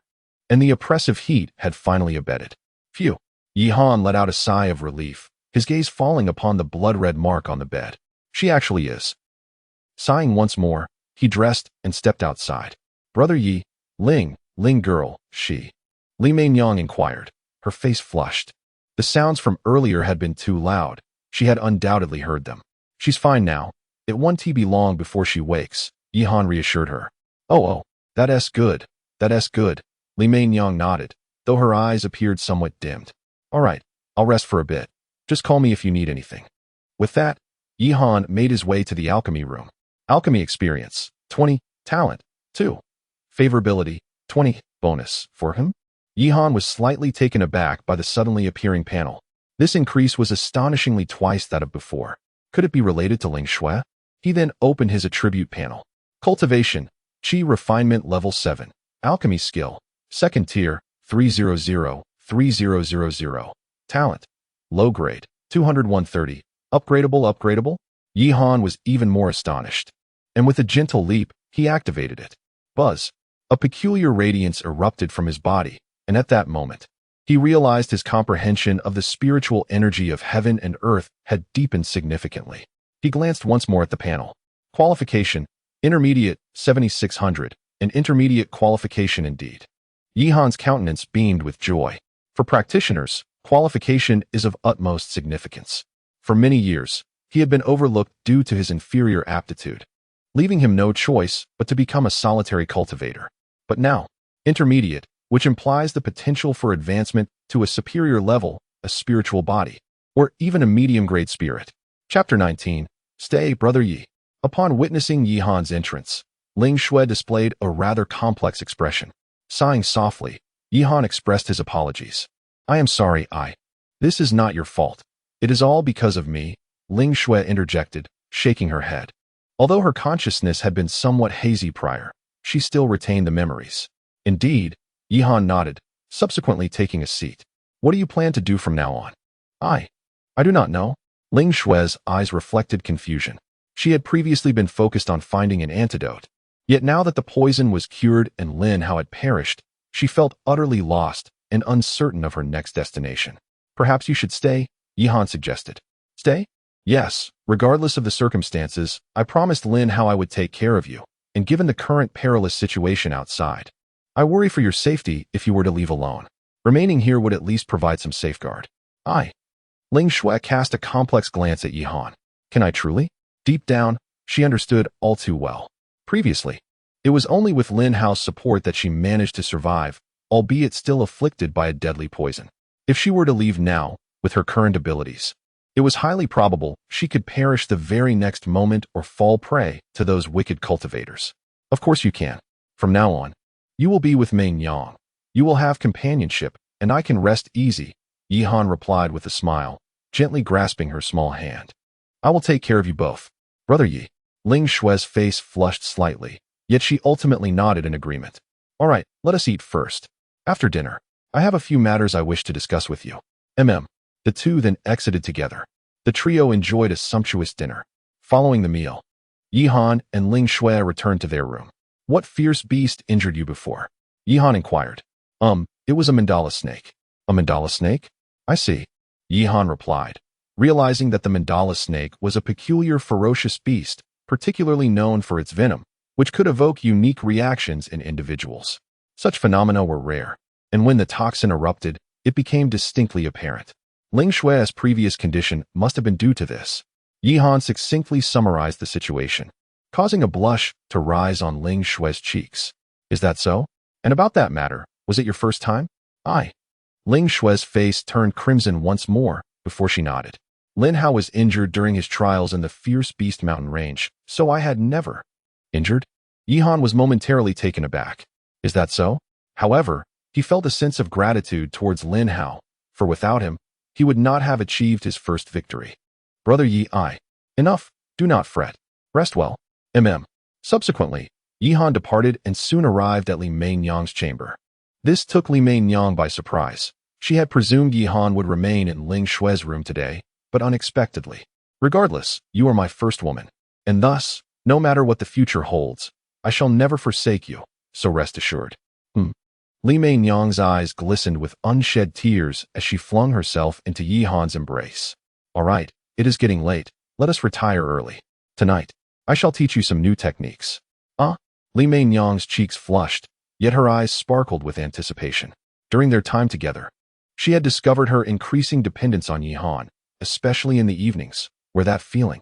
and the oppressive heat had finally abated. Phew! Yihan let out a sigh of relief, his gaze falling upon the blood-red mark on the bed. She actually is. Sighing once more, he dressed and stepped outside. Brother Yi, Ling girl, she. Li Meinyang inquired, her face flushed. The sounds from earlier had been too loud. She had undoubtedly heard them. She's fine now. It won't be long before she wakes, Yihan reassured her. Oh, that's good. Li Meinyang nodded, though her eyes appeared somewhat dimmed. All right, I'll rest for a bit. Just call me if you need anything. With that, Yihan made his way to the alchemy room. Alchemy experience, 20, talent, 2. Favorability, 20, bonus, for him? Yihan was slightly taken aback by the suddenly appearing panel. This increase was astonishingly twice that of before. Could it be related to Ling Shue? He then opened his attribute panel. Cultivation, Qi refinement level 7. Alchemy skill, 2nd tier, 300, 3000. Talent, low grade, 20130. Upgradable? Yihan was even more astonished. And with a gentle leap, he activated it. Buzz. A peculiar radiance erupted from his body, and at that moment, he realized his comprehension of the spiritual energy of heaven and earth had deepened significantly. He glanced once more at the panel. Qualification, intermediate, 7600, an intermediate qualification indeed. Yihan's countenance beamed with joy. For practitioners, qualification is of utmost significance. For many years, he had been overlooked due to his inferior aptitude, leaving him no choice but to become a solitary cultivator. But now, intermediate, which implies the potential for advancement to a superior level, a spiritual body, or even a medium-grade spirit. Chapter 19, Stay, Brother Yi. Upon witnessing Yihan's entrance, Ling Shue displayed a rather complex expression. Sighing softly, Yihan expressed his apologies. I am sorry, This is not your fault. It is all because of me, Ling Shue interjected, shaking her head. Although her consciousness had been somewhat hazy prior, she still retained the memories. Indeed, Yihan nodded, subsequently taking a seat. What do you plan to do from now on? I do not know. Ling Shue's eyes reflected confusion. She had previously been focused on finding an antidote. Yet now that the poison was cured and Lin Hao had perished, she felt utterly lost and uncertain of her next destination. Perhaps you should stay, Yihan suggested. Stay? Yes, regardless of the circumstances, I promised Lin Hao I would take care of you, and given the current perilous situation outside, I worry for your safety if you were to leave alone. Remaining here would at least provide some safeguard. Ling Shue cast a complex glance at Yihan. Can I truly? Deep down, she understood all too well. Previously, it was only with Lin Hao's support that she managed to survive, albeit still afflicted by a deadly poison. If she were to leave now, with her current abilities, it was highly probable she could perish the very next moment or fall prey to those wicked cultivators. Of course you can. From now on, you will be with Meinyang. You will have companionship, and I can rest easy, Yihan replied with a smile, gently grasping her small hand. I will take care of you both. Brother Yi. Ling Shue's face flushed slightly, yet she ultimately nodded in agreement. All right, let us eat first. After dinner, I have a few matters I wish to discuss with you. The two then exited together. The trio enjoyed a sumptuous dinner. Following the meal, Yihan and Ling Shue returned to their room. What fierce beast injured you before? Yihan inquired. It was a mandala snake. A mandala snake? I see. Yihan replied, realizing that the mandala snake was a peculiar ferocious beast, particularly known for its venom, which could evoke unique reactions in individuals. Such phenomena were rare, and when the toxin erupted, it became distinctly apparent. Ling Shue's previous condition must have been due to this. Yihan succinctly summarized the situation, causing a blush to rise on Ling Shue's cheeks. Is that so? And about that matter, Was it your first time? Aye. Ling Shui's face turned crimson once more before she nodded. Lin Hao was injured during his trials in the fierce beast mountain range, so I had never. Injured? Yihan was momentarily taken aback. Is that so? However, he felt a sense of gratitude towards Lin Hao, for without him, he would not have achieved his first victory. Brother Yi, enough, do not fret. Rest well. Subsequently, Yihan departed and soon arrived at Li Meinyang's chamber. This took Li Meinyang by surprise. She had presumed Yihan would remain in Ling Shui's room today, but unexpectedly. Regardless, you are my first woman, and thus, no matter what the future holds, I shall never forsake you, so rest assured. Li Meinyang's eyes glistened with unshed tears as she flung herself into Yihan's embrace. All right, it is getting late. Let us retire early. Tonight, I shall teach you some new techniques. Li Meinyang's cheeks flushed, yet her eyes sparkled with anticipation. During their time together, she had discovered her increasing dependence on Yihan, especially in the evenings, where that feeling.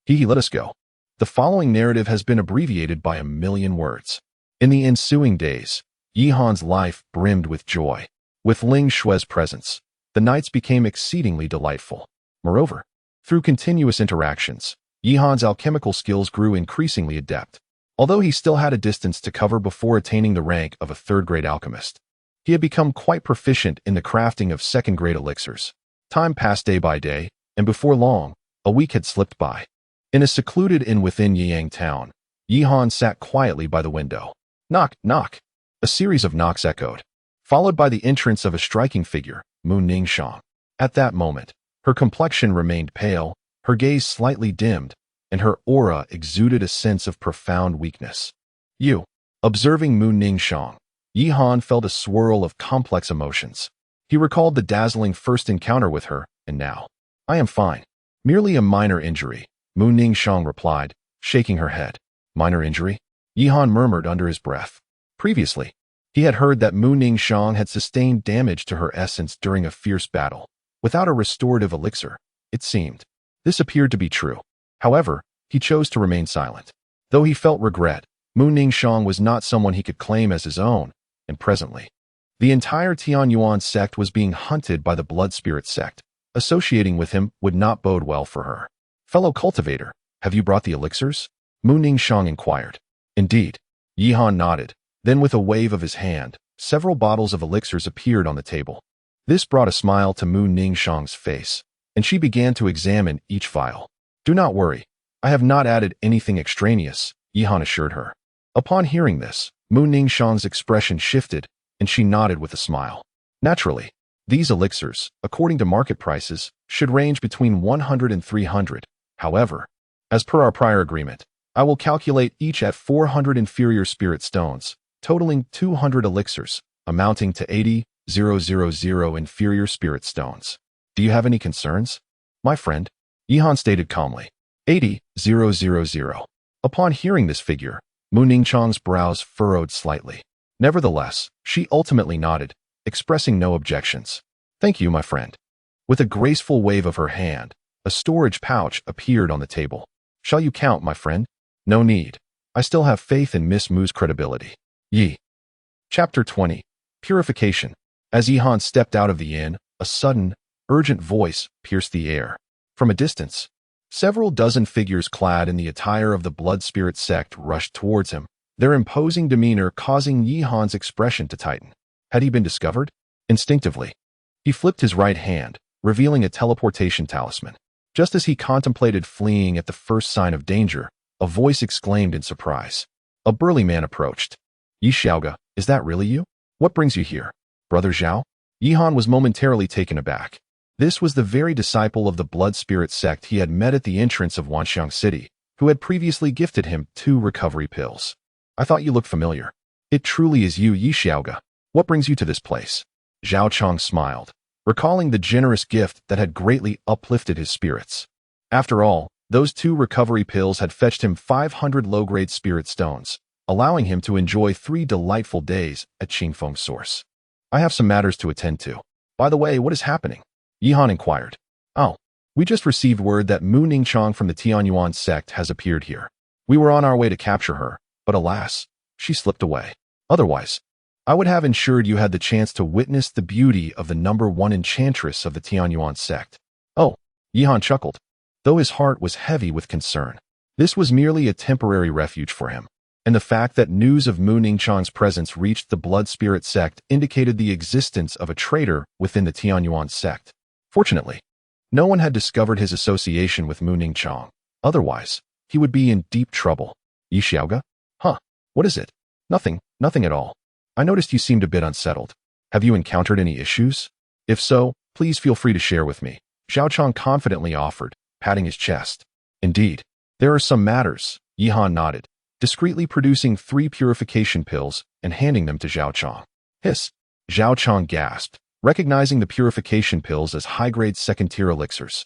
Let us go. The following narrative has been abbreviated by 1,000,000 words. In the ensuing days, Yihan's life brimmed with joy. With Ling Shui's presence, the nights became exceedingly delightful. Moreover, through continuous interactions, Yihan's alchemical skills grew increasingly adept. Although he still had a distance to cover before attaining the rank of a third-grade alchemist, he had become quite proficient in the crafting of second-grade elixirs. Time passed day by day, and before long, a week had slipped by. In a secluded inn within Yiyang town, Yihan sat quietly by the window. Knock, knock. A series of knocks echoed, followed by the entrance of a striking figure, Mu Ningxiang. At that moment, her complexion remained pale, her gaze slightly dimmed, and her aura exuded a sense of profound weakness. Observing Mu Ningxiang, Yihan felt a swirl of complex emotions. He recalled the dazzling first encounter with her, and now. I am fine. Merely a minor injury, Mu Ningxiang replied, shaking her head. Minor injury? Yihan murmured under his breath. Previously, he had heard that Mu Ningxiang had sustained damage to her essence during a fierce battle. Without a restorative elixir, it seemed. This appeared to be true. However, he chose to remain silent. Though he felt regret, Mu Ningxiang was not someone he could claim as his own, and presently, the entire Tianyuan sect was being hunted by the Blood Spirit sect. Associating with him would not bode well for her. Fellow cultivator, have you brought the elixirs? Mu Ningxiang inquired. Indeed. Yihan nodded. Then with a wave of his hand, several bottles of elixirs appeared on the table. This brought a smile to Mu Ningxiang's face, and she began to examine each vial. Do not worry. I have not added anything extraneous, Yihan assured her. Upon hearing this, Mu Ningxiang's expression shifted, and she nodded with a smile. Naturally, these elixirs, according to market prices, should range between 100 and 300. However, as per our prior agreement, I will calculate each at 400 inferior spirit stones, totaling 200 elixirs, amounting to 80,000 inferior spirit stones. Do you have any concerns? My friend, Yihan stated calmly. 80,000. Upon hearing this figure, Mu Ningxiang's brows furrowed slightly. Nevertheless, she ultimately nodded, expressing no objections. Thank you, my friend. With a graceful wave of her hand, a storage pouch appeared on the table. Shall you count, my friend? No need. I still have faith in Miss Mu's credibility. Chapter 20. Purification. As Yihan stepped out of the inn, a sudden, urgent voice pierced the air. From a distance, several dozen figures clad in the attire of the Blood Spirit sect rushed towards him, their imposing demeanor causing Yihan's expression to tighten. Had he been discovered? Instinctively, he flipped his right hand, revealing a teleportation talisman. Just as he contemplated fleeing at the first sign of danger, a voice exclaimed in surprise. A burly man approached. Yi Xiaoga, is that really you? What brings you here? Brother Zhao? Yihan was momentarily taken aback. This was the very disciple of the Blood Spirit sect he had met at the entrance of Wanxiang City, who had previously gifted him 2 recovery pills. I thought you looked familiar. It truly is you, Yi Xiaoga. What brings you to this place? Zhao Chong smiled, recalling the generous gift that had greatly uplifted his spirits. After all, those 2 recovery pills had fetched him 500 low-grade spirit stones, allowing him to enjoy 3 delightful days at Qingfeng's source. I have some matters to attend to. By the way, what is happening? Yihan inquired. Oh, we just received word that Mu Ningxiang from the Tianyuan sect has appeared here. We were on our way to capture her, but alas, she slipped away. Otherwise, I would have ensured you had the chance to witness the beauty of the #1 enchantress of the Tianyuan sect. Oh, Yihan chuckled, though his heart was heavy with concern. This was merely a temporary refuge for him, and the fact that news of Mu Ningchang's presence reached the Blood Spirit sect indicated the existence of a traitor within the Tianyuan sect. Fortunately, no one had discovered his association with Mu Ningchang. Otherwise, he would be in deep trouble. Yi Xiaoga? Huh, what is it? Nothing at all. I noticed you seemed a bit unsettled. Have you encountered any issues? If so, please feel free to share with me, Zhao Chang confidently offered, patting his chest. Indeed, there are some matters, Yihan nodded, discreetly producing 3 purification pills and handing them to Zhao Chang. Hiss! Zhao Chang gasped, recognizing the purification pills as high-grade second-tier elixirs.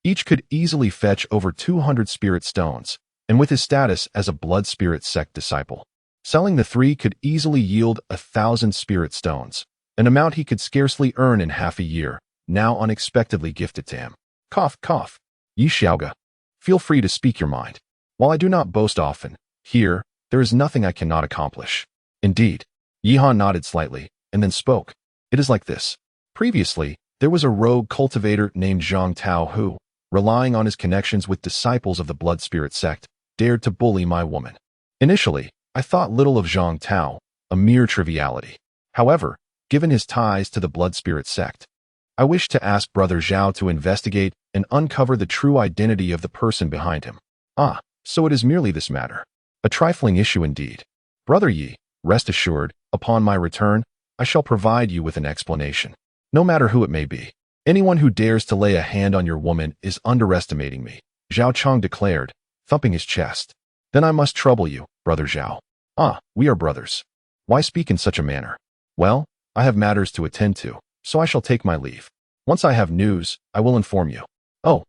Each could easily fetch over 200 spirit stones, and with his status as a Blood Spirit sect disciple, selling the 3 could easily yield 1,000 spirit stones, an amount he could scarcely earn in half a year, now unexpectedly gifted to him. Cough, cough. Yi Xiaoga, feel free to speak your mind. While I do not boast often, here, there is nothing I cannot accomplish. Indeed. Yihan nodded slightly, and then spoke. It is like this. Previously, there was a rogue cultivator named Zhang Tao who, relying on his connections with disciples of the Blood Spirit sect, dared to bully my woman. Initially, I thought little of Zhang Tao, a mere triviality. However, given his ties to the Blood Spirit sect, I wished to ask Brother Zhao to investigate and uncover the true identity of the person behind him. Ah, so it is merely this matter. A trifling issue indeed. Brother Yi, rest assured, upon my return, I shall provide you with an explanation. No matter who it may be. Anyone who dares to lay a hand on your woman is underestimating me, Zhao Chang declared, thumping his chest. Then I must trouble you, Brother Zhao. Ah, we are brothers. Why speak in such a manner? Well, I have matters to attend to, so I shall take my leave. Once I have news, I will inform you. Oh,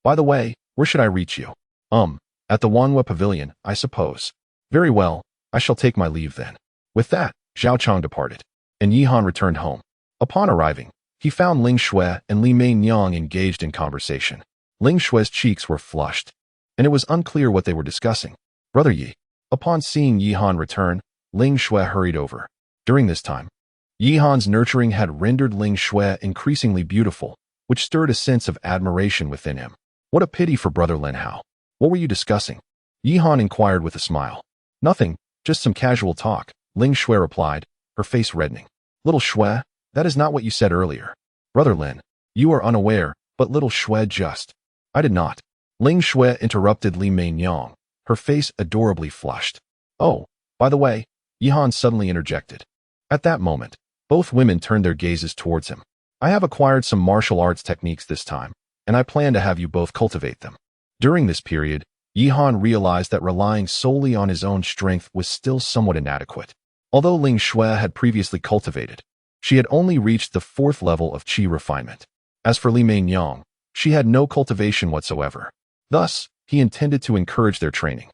by the way, where should I reach you? At the Wanhua Pavilion, I suppose. Very well, I shall take my leave then. With that, Zhao Chang departed, and Yihan returned home. Upon arriving, he found Ling Shui and Li Meinyang engaged in conversation. Ling Shui's cheeks were flushed, and it was unclear what they were discussing. Brother Yi. Upon seeing Yihan return, Ling Shui hurried over. During this time, Yihan's nurturing had rendered Ling Shui increasingly beautiful, which stirred a sense of admiration within him. What a pity for Brother Lin Hao. What were you discussing? Yihan inquired with a smile. Nothing, just some casual talk, Ling Shui replied, her face reddening. Little Shui, that is not what you said earlier. Brother Lin, you are unaware, but little Shui just. I did not. Ling Shui interrupted Li Meinyang, her face adorably flushed. Oh, by the way, Yihan suddenly interjected. At that moment, both women turned their gazes towards him. I have acquired some martial arts techniques this time, and I plan to have you both cultivate them. During this period, Yihan realized that relying solely on his own strength was still somewhat inadequate. Although Ling Shui had previously cultivated, she had only reached the 4th level of qi refinement. As for Li Meinyang, she had no cultivation whatsoever. Thus, he intended to encourage their training.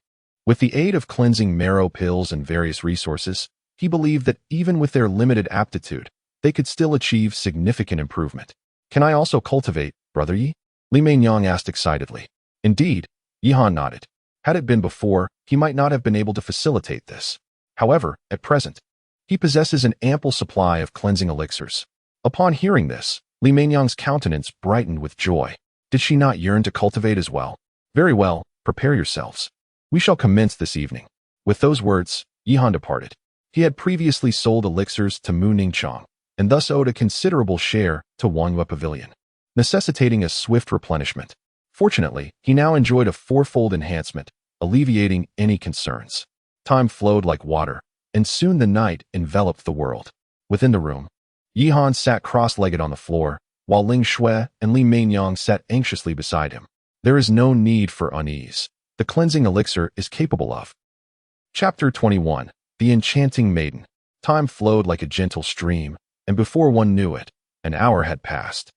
With the aid of cleansing marrow pills and various resources, he believed that even with their limited aptitude, they could still achieve significant improvement. Can I also cultivate, Brother Yi? Li Meinyang asked excitedly. Indeed, Yihan nodded. Had it been before, he might not have been able to facilitate this. However, at present, he possesses an ample supply of cleansing elixirs. Upon hearing this, Li Meinyang's countenance brightened with joy. Did she not yearn to cultivate as well? Very well, prepare yourselves. We shall commence this evening. With those words, Yihan departed. He had previously sold elixirs to Mu Ningchang, and thus owed a considerable share to Wanhua Pavilion, necessitating a swift replenishment. Fortunately, he now enjoyed a 4-fold enhancement, alleviating any concerns. Time flowed like water, and soon the night enveloped the world. Within the room, Yihan sat cross-legged on the floor, while Ling Shui and Li Meinyang sat anxiously beside him. There is no need for unease. The cleansing elixir is capable of. Chapter 21. The Enchanting Maiden. Time flowed like a gentle stream, and before one knew it, an hour had passed.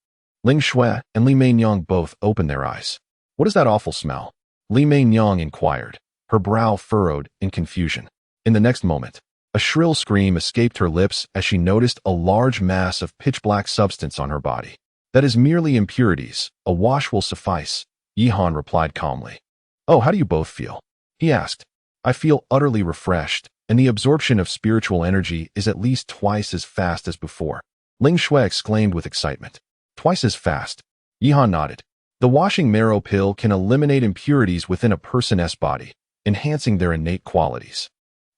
Ling Shui and Li Meinyang both opened their eyes. What is that awful smell? Li Meinyang inquired, her brow furrowed in confusion. In the next moment, a shrill scream escaped her lips as she noticed a large mass of pitch-black substance on her body. That is merely impurities. A wash will suffice, Yihan replied calmly. Oh, how do you both feel? He asked. I feel utterly refreshed, and the absorption of spiritual energy is at least twice as fast as before. Ling Shui exclaimed with excitement. Twice as fast. Yihan nodded. The washing marrow pill can eliminate impurities within a person's body, enhancing their innate qualities.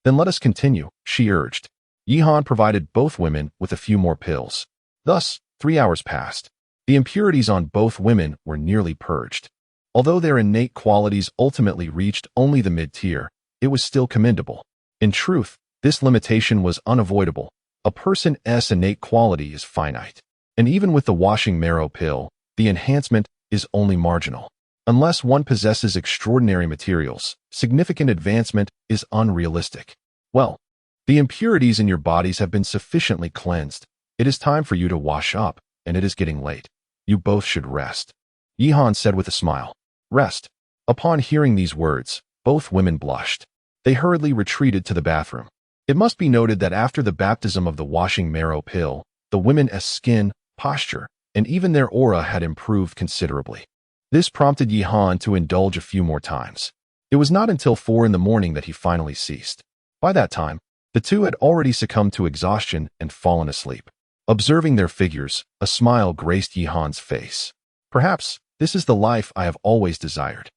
Then let us continue, she urged. Yihan provided both women with a few more pills. Thus, 3 hours passed. The impurities on both women were nearly purged. Although their innate qualities ultimately reached only the mid-tier, it was still commendable. In truth, this limitation was unavoidable. A person's innate quality is finite. And even with the washing marrow pill, the enhancement is only marginal. Unless one possesses extraordinary materials, significant advancement is unrealistic. Well, the impurities in your bodies have been sufficiently cleansed. It is time for you to wash up, and it is getting late. You both should rest. Yihan said with a smile. Rest. Upon hearing these words, both women blushed. They hurriedly retreated to the bathroom. It must be noted that after the baptism of the washing marrow pill, the women's skin, posture, and even their aura had improved considerably. This prompted Yihan to indulge a few more times. It was not until 4 in the morning that he finally ceased. By that time, the two had already succumbed to exhaustion and fallen asleep. Observing their figures, a smile graced Yihan's face. Perhaps this is the life I have always desired.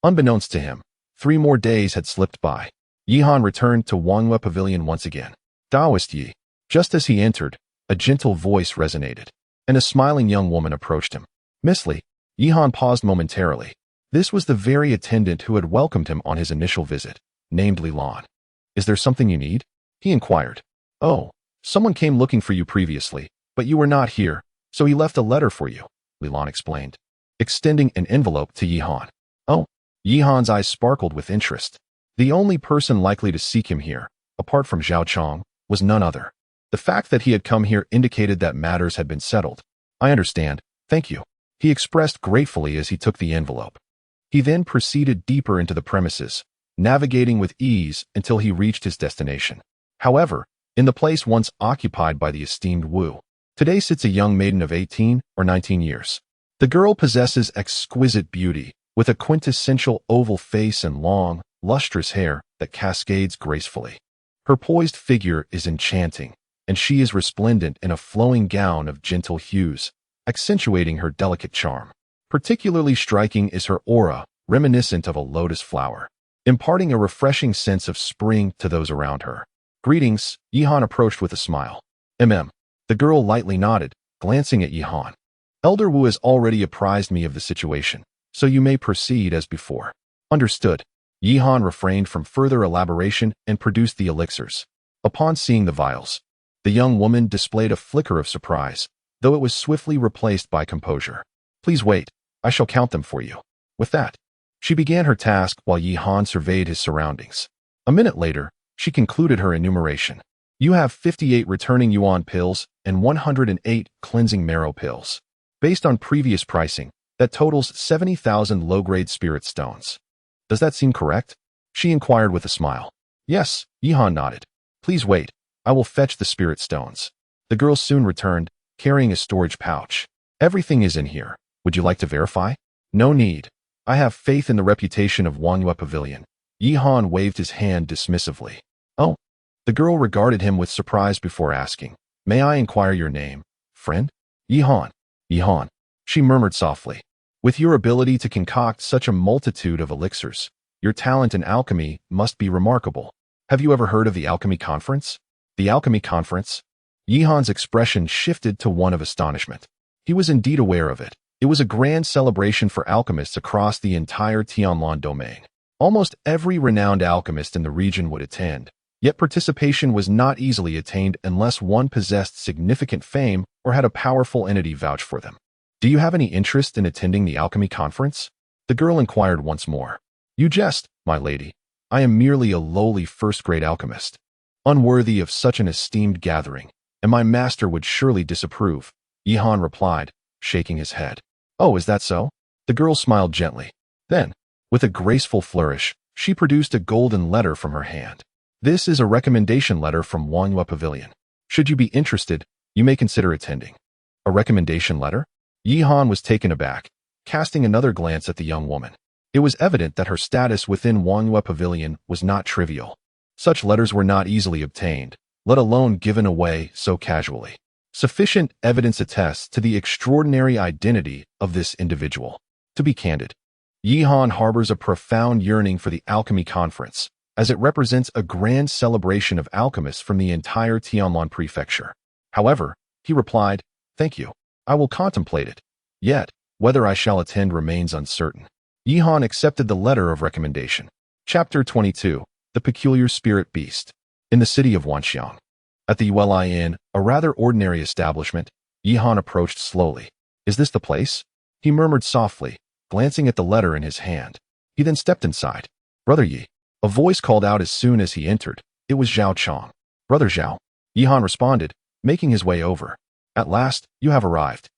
Unbeknownst to him, 3 more days had slipped by. Yihan returned to Wangyue Pavilion once again. Taoist Yi. Just as he entered, a gentle voice resonated, and a smiling young woman approached him. Miss Li. Yihan paused momentarily. This was the very attendant who had welcomed him on his initial visit, named Li Lan. Is there something you need? He inquired. Oh, someone came looking for you previously, but you were not here, so he left a letter for you, Li Lan explained, extending an envelope to Yihan. Oh, Yihan's eyes sparkled with interest. The only person likely to seek him here, apart from Zhao Chong, was none other. The fact that he had come here indicated that matters had been settled. I understand, thank you, he expressed gratefully as he took the envelope. He then proceeded deeper into the premises, navigating with ease until he reached his destination. However, in the place once occupied by the esteemed Wu, today sits a young maiden of 18 or 19 years. The girl possesses exquisite beauty, with a quintessential oval face and long, lustrous hair that cascades gracefully. Her poised figure is enchanting, and she is resplendent in a flowing gown of gentle hues, accentuating her delicate charm. Particularly striking is her aura, reminiscent of a lotus flower, imparting a refreshing sense of spring to those around her. Greetings, Yihan approached with a smile. The girl lightly nodded, glancing at Yihan. Elder Wu has already apprised me of the situation, so you may proceed as before. Understood. Yihan refrained from further elaboration and produced the elixirs. Upon seeing the vials, the young woman displayed a flicker of surprise, though it was swiftly replaced by composure. Please wait, I shall count them for you. With that, she began her task while Yihan surveyed his surroundings. A minute later, she concluded her enumeration. You have 58 returning yuan pills and 108 cleansing marrow pills. Based on previous pricing, that totals 70,000 low-grade spirit stones. Does that seem correct? She inquired with a smile. Yes, Yihan nodded. Please wait, I will fetch the spirit stones. The girl soon returned, carrying a storage pouch. Everything is in here. Would you like to verify? No need. I have faith in the reputation of Wangyue Pavilion. Yihan waved his hand dismissively. Oh. The girl regarded him with surprise before asking, May I inquire your name, friend? Yihan. Yihan. She murmured softly. With your ability to concoct such a multitude of elixirs, your talent in alchemy must be remarkable. Have you ever heard of the Alchemy Conference? The Alchemy Conference? Yihan's expression shifted to one of astonishment. He was indeed aware of it. It was a grand celebration for alchemists across the entire Tianlan domain. Almost every renowned alchemist in the region would attend, yet participation was not easily attained unless one possessed significant fame or had a powerful entity vouch for them. Do you have any interest in attending the Alchemy Conference? The girl inquired once more. You jest, my lady. I am merely a lowly first-grade alchemist, unworthy of such an esteemed gathering, and my master would surely disapprove, Yihan replied, shaking his head. Oh, is that so? The girl smiled gently. Then, with a graceful flourish, she produced a golden letter from her hand. This is a recommendation letter from Wangyue Pavilion. Should you be interested, you may consider attending. A recommendation letter? Yihan was taken aback, casting another glance at the young woman. It was evident that her status within Wangyue Pavilion was not trivial. Such letters were not easily obtained, let alone given away so casually. Sufficient evidence attests to the extraordinary identity of this individual. To be candid, Yihan harbors a profound yearning for the Alchemy Conference, as it represents a grand celebration of alchemists from the entire Tianlan prefecture. However, he replied, "Thank you. I will contemplate it. Yet, whether I shall attend remains uncertain." Yihan accepted the letter of recommendation. Chapter 22. The Peculiar Spirit Beast. In the city of Wanxiang. At the Yueli Inn, a rather ordinary establishment, Yihan approached slowly. "Is this the place?" he murmured softly, glancing at the letter in his hand. He then stepped inside. "Brother Yi." A voice called out as soon as he entered. It was Zhao Chong. "Brother Zhao," Yihan responded, making his way over. "At last, you have arrived."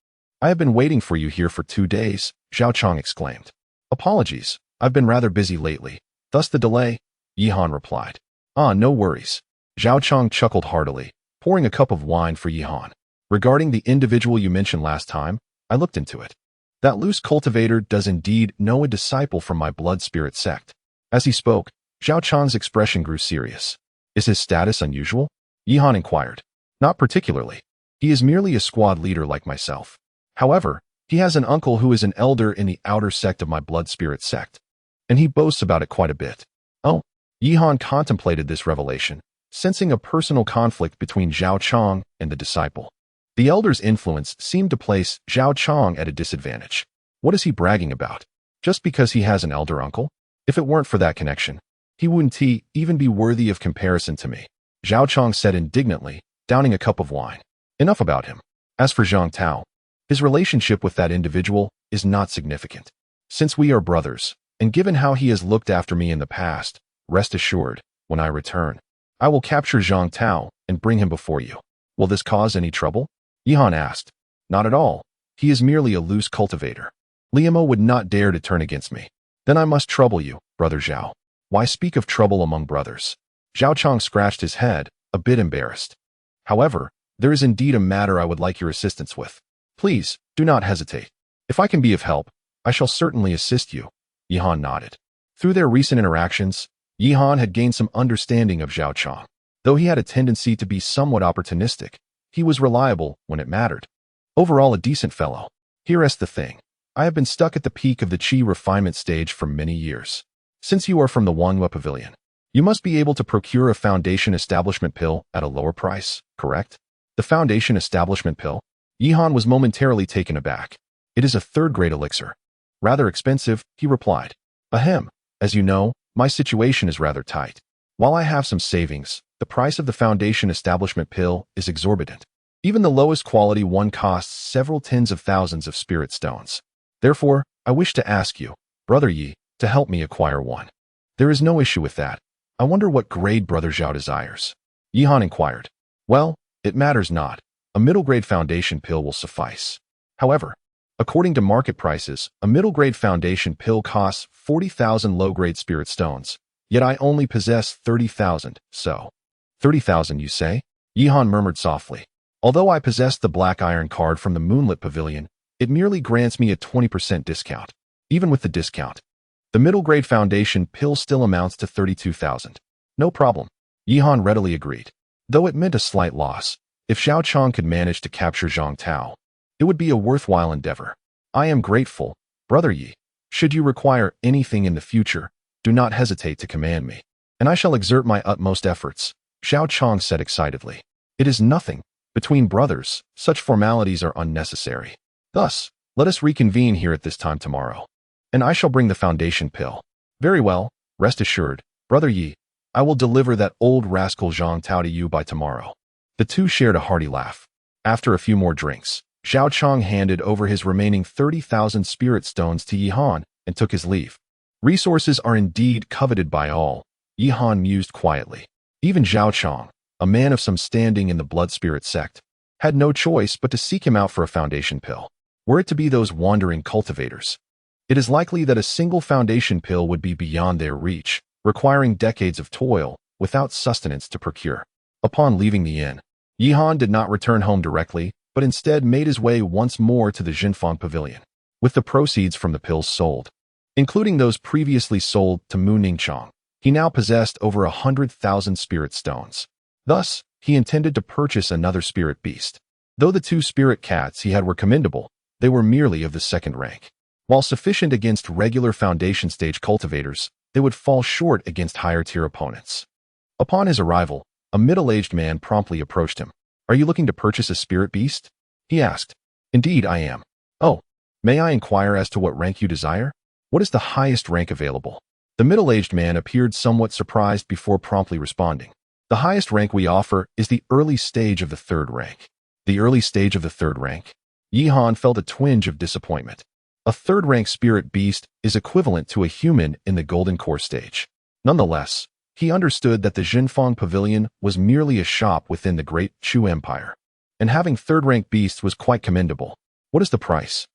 "I have been waiting for you here for 2 days," Zhao Chong exclaimed. "Apologies, I've been rather busy lately, thus the delay," Yihan replied. "Ah, no worries." Zhao Chong chuckled heartily, pouring a cup of wine for Yihan. "Regarding the individual you mentioned last time, I looked into it. That loose cultivator does indeed know a disciple from my blood spirit sect." As he spoke, Zhao Chong's expression grew serious. "Is his status unusual?" Yihan inquired. "Not particularly. He is merely a squad leader like myself. However, he has an uncle who is an elder in the outer sect of my blood spirit sect, and he boasts about it quite a bit." Oh, Yihan contemplated this revelation, sensing a personal conflict between Zhao Chong and the disciple. The elder's influence seemed to place Zhao Chong at a disadvantage. What is he bragging about? Just because he has an elder uncle? If it weren't for that connection, he wouldn't even be worthy of comparison to me, Zhao Chong said indignantly, downing a cup of wine. Enough about him. As for Zhang Tao, his relationship with that individual is not significant. Since we are brothers, and given how he has looked after me in the past, rest assured, when I return, I will capture Zhang Tao and bring him before you. Will this cause any trouble? Yihan asked. Not at all. He is merely a loose cultivator. Liamo would not dare to turn against me. Then I must trouble you, brother Zhao. Why speak of trouble among brothers? Zhao Chong scratched his head, a bit embarrassed. However, there is indeed a matter I would like your assistance with. Please, do not hesitate. If I can be of help, I shall certainly assist you. Yihan nodded. Through their recent interactions, Yihan had gained some understanding of Zhao Chong. Though he had a tendency to be somewhat opportunistic, he was reliable when it mattered. Overall a decent fellow. Here's the thing. I have been stuck at the peak of the Qi refinement stage for many years. Since you are from the Wanhua Pavilion, you must be able to procure a foundation establishment pill at a lower price, correct? The foundation establishment pill? Yihan was momentarily taken aback. It is a third-grade elixir. Rather expensive, he replied. Ahem, as you know, my situation is rather tight. While I have some savings, the price of the foundation establishment pill is exorbitant. Even the lowest quality one costs several tens of thousands of spirit stones. Therefore, I wish to ask you, Brother Yi, to help me acquire one. There is no issue with that. I wonder what grade Brother Zhao desires. Yihan inquired. Well, it matters not. A middle-grade foundation pill will suffice. However, according to market prices, a middle-grade foundation pill costs 40,000 low-grade spirit stones, yet I only possess 30,000, so. 30,000, you say? Yihan murmured softly. Although I possess the black iron card from the Moonlit Pavilion, it merely grants me a 20% discount. Even with the discount, the middle-grade foundation pill still amounts to 32,000. No problem. Yihan readily agreed. Though it meant a slight loss, if Zhao Chong could manage to capture Zhang Tao, it would be a worthwhile endeavor. I am grateful, Brother Yi. Should you require anything in the future, do not hesitate to command me, and I shall exert my utmost efforts, Zhao Chong said excitedly. It is nothing. Between brothers, such formalities are unnecessary. Thus, let us reconvene here at this time tomorrow, and I shall bring the foundation pill. Very well, rest assured, Brother Yi, I will deliver that old rascal Zhang Tao to you by tomorrow. The two shared a hearty laugh. After a few more drinks, Zhao Chong handed over his remaining 30,000 spirit stones to Yihan and took his leave. Resources are indeed coveted by all, Yihan mused quietly. Even Zhao Chong, a man of some standing in the blood spirit sect, had no choice but to seek him out for a foundation pill. Were it to be those wandering cultivators, it is likely that a single foundation pill would be beyond their reach, requiring decades of toil, without sustenance to procure. Upon leaving the inn, Yihan did not return home directly, but instead made his way once more to the Jinfeng Pavilion. With the proceeds from the pills sold, including those previously sold to Mu Ningchong, He now possessed over 100,000 spirit stones. Thus, he intended to purchase another spirit beast. Though the two spirit cats he had were commendable, they were merely of the second rank. While sufficient against regular foundation stage cultivators, they would fall short against higher-tier opponents. Upon his arrival, a middle-aged man promptly approached him. "Are you looking to purchase a spirit beast?" he asked. "Indeed, I am." "Oh, may I inquire as to what rank you desire? What is the highest rank available?" The middle-aged man appeared somewhat surprised before promptly responding. "The highest rank we offer is the early stage of the third rank." The early stage of the third rank? Yihan felt a twinge of disappointment. A third-rank spirit beast is equivalent to a human in the golden core stage. Nonetheless, he understood that the Jinfeng Pavilion was merely a shop within the Great Chu Empire, and having third-rank beasts was quite commendable. "What is the price?"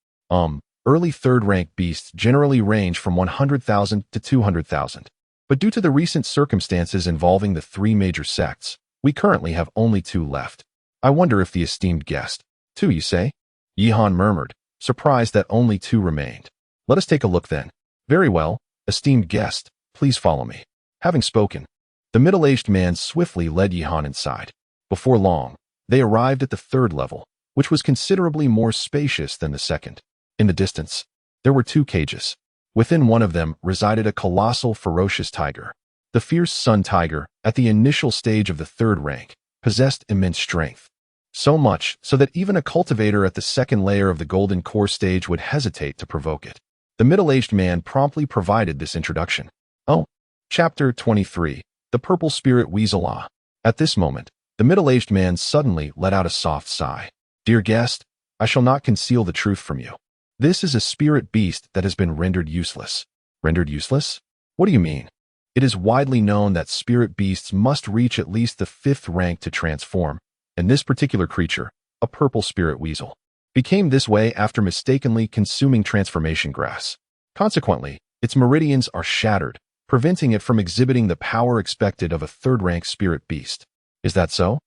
Early third-rank beasts generally range from 100,000 to 200,000. But due to the recent circumstances involving the three major sects, we currently have only two left. I wonder if the esteemed guest. Two, you say? Yihan murmured, surprised that only two remained. "Let us take a look then." "Very well, esteemed guest, please follow me." Having spoken, the middle-aged man swiftly led Yihan inside. Before long, they arrived at the third level, which was considerably more spacious than the second. In the distance, there were two cages. Within one of them resided a colossal, ferocious tiger. The fierce sun tiger, at the initial stage of the third rank, possessed immense strength. So much so that even a cultivator at the second layer of the golden core stage would hesitate to provoke it. The middle-aged man promptly provided this introduction. "Oh, Chapter 23, The Purple Spirit Weasel." At this moment, the middle-aged man suddenly let out a soft sigh. "Dear guest, I shall not conceal the truth from you. This is a spirit beast that has been rendered useless." "Rendered useless? What do you mean?" "It is widely known that spirit beasts must reach at least the 5th rank to transform, and this particular creature, a purple spirit weasel, became this way after mistakenly consuming transformation grass. Consequently, its meridians are shattered, preventing it from exhibiting the power expected of a third-rank spirit beast." "Is that so?"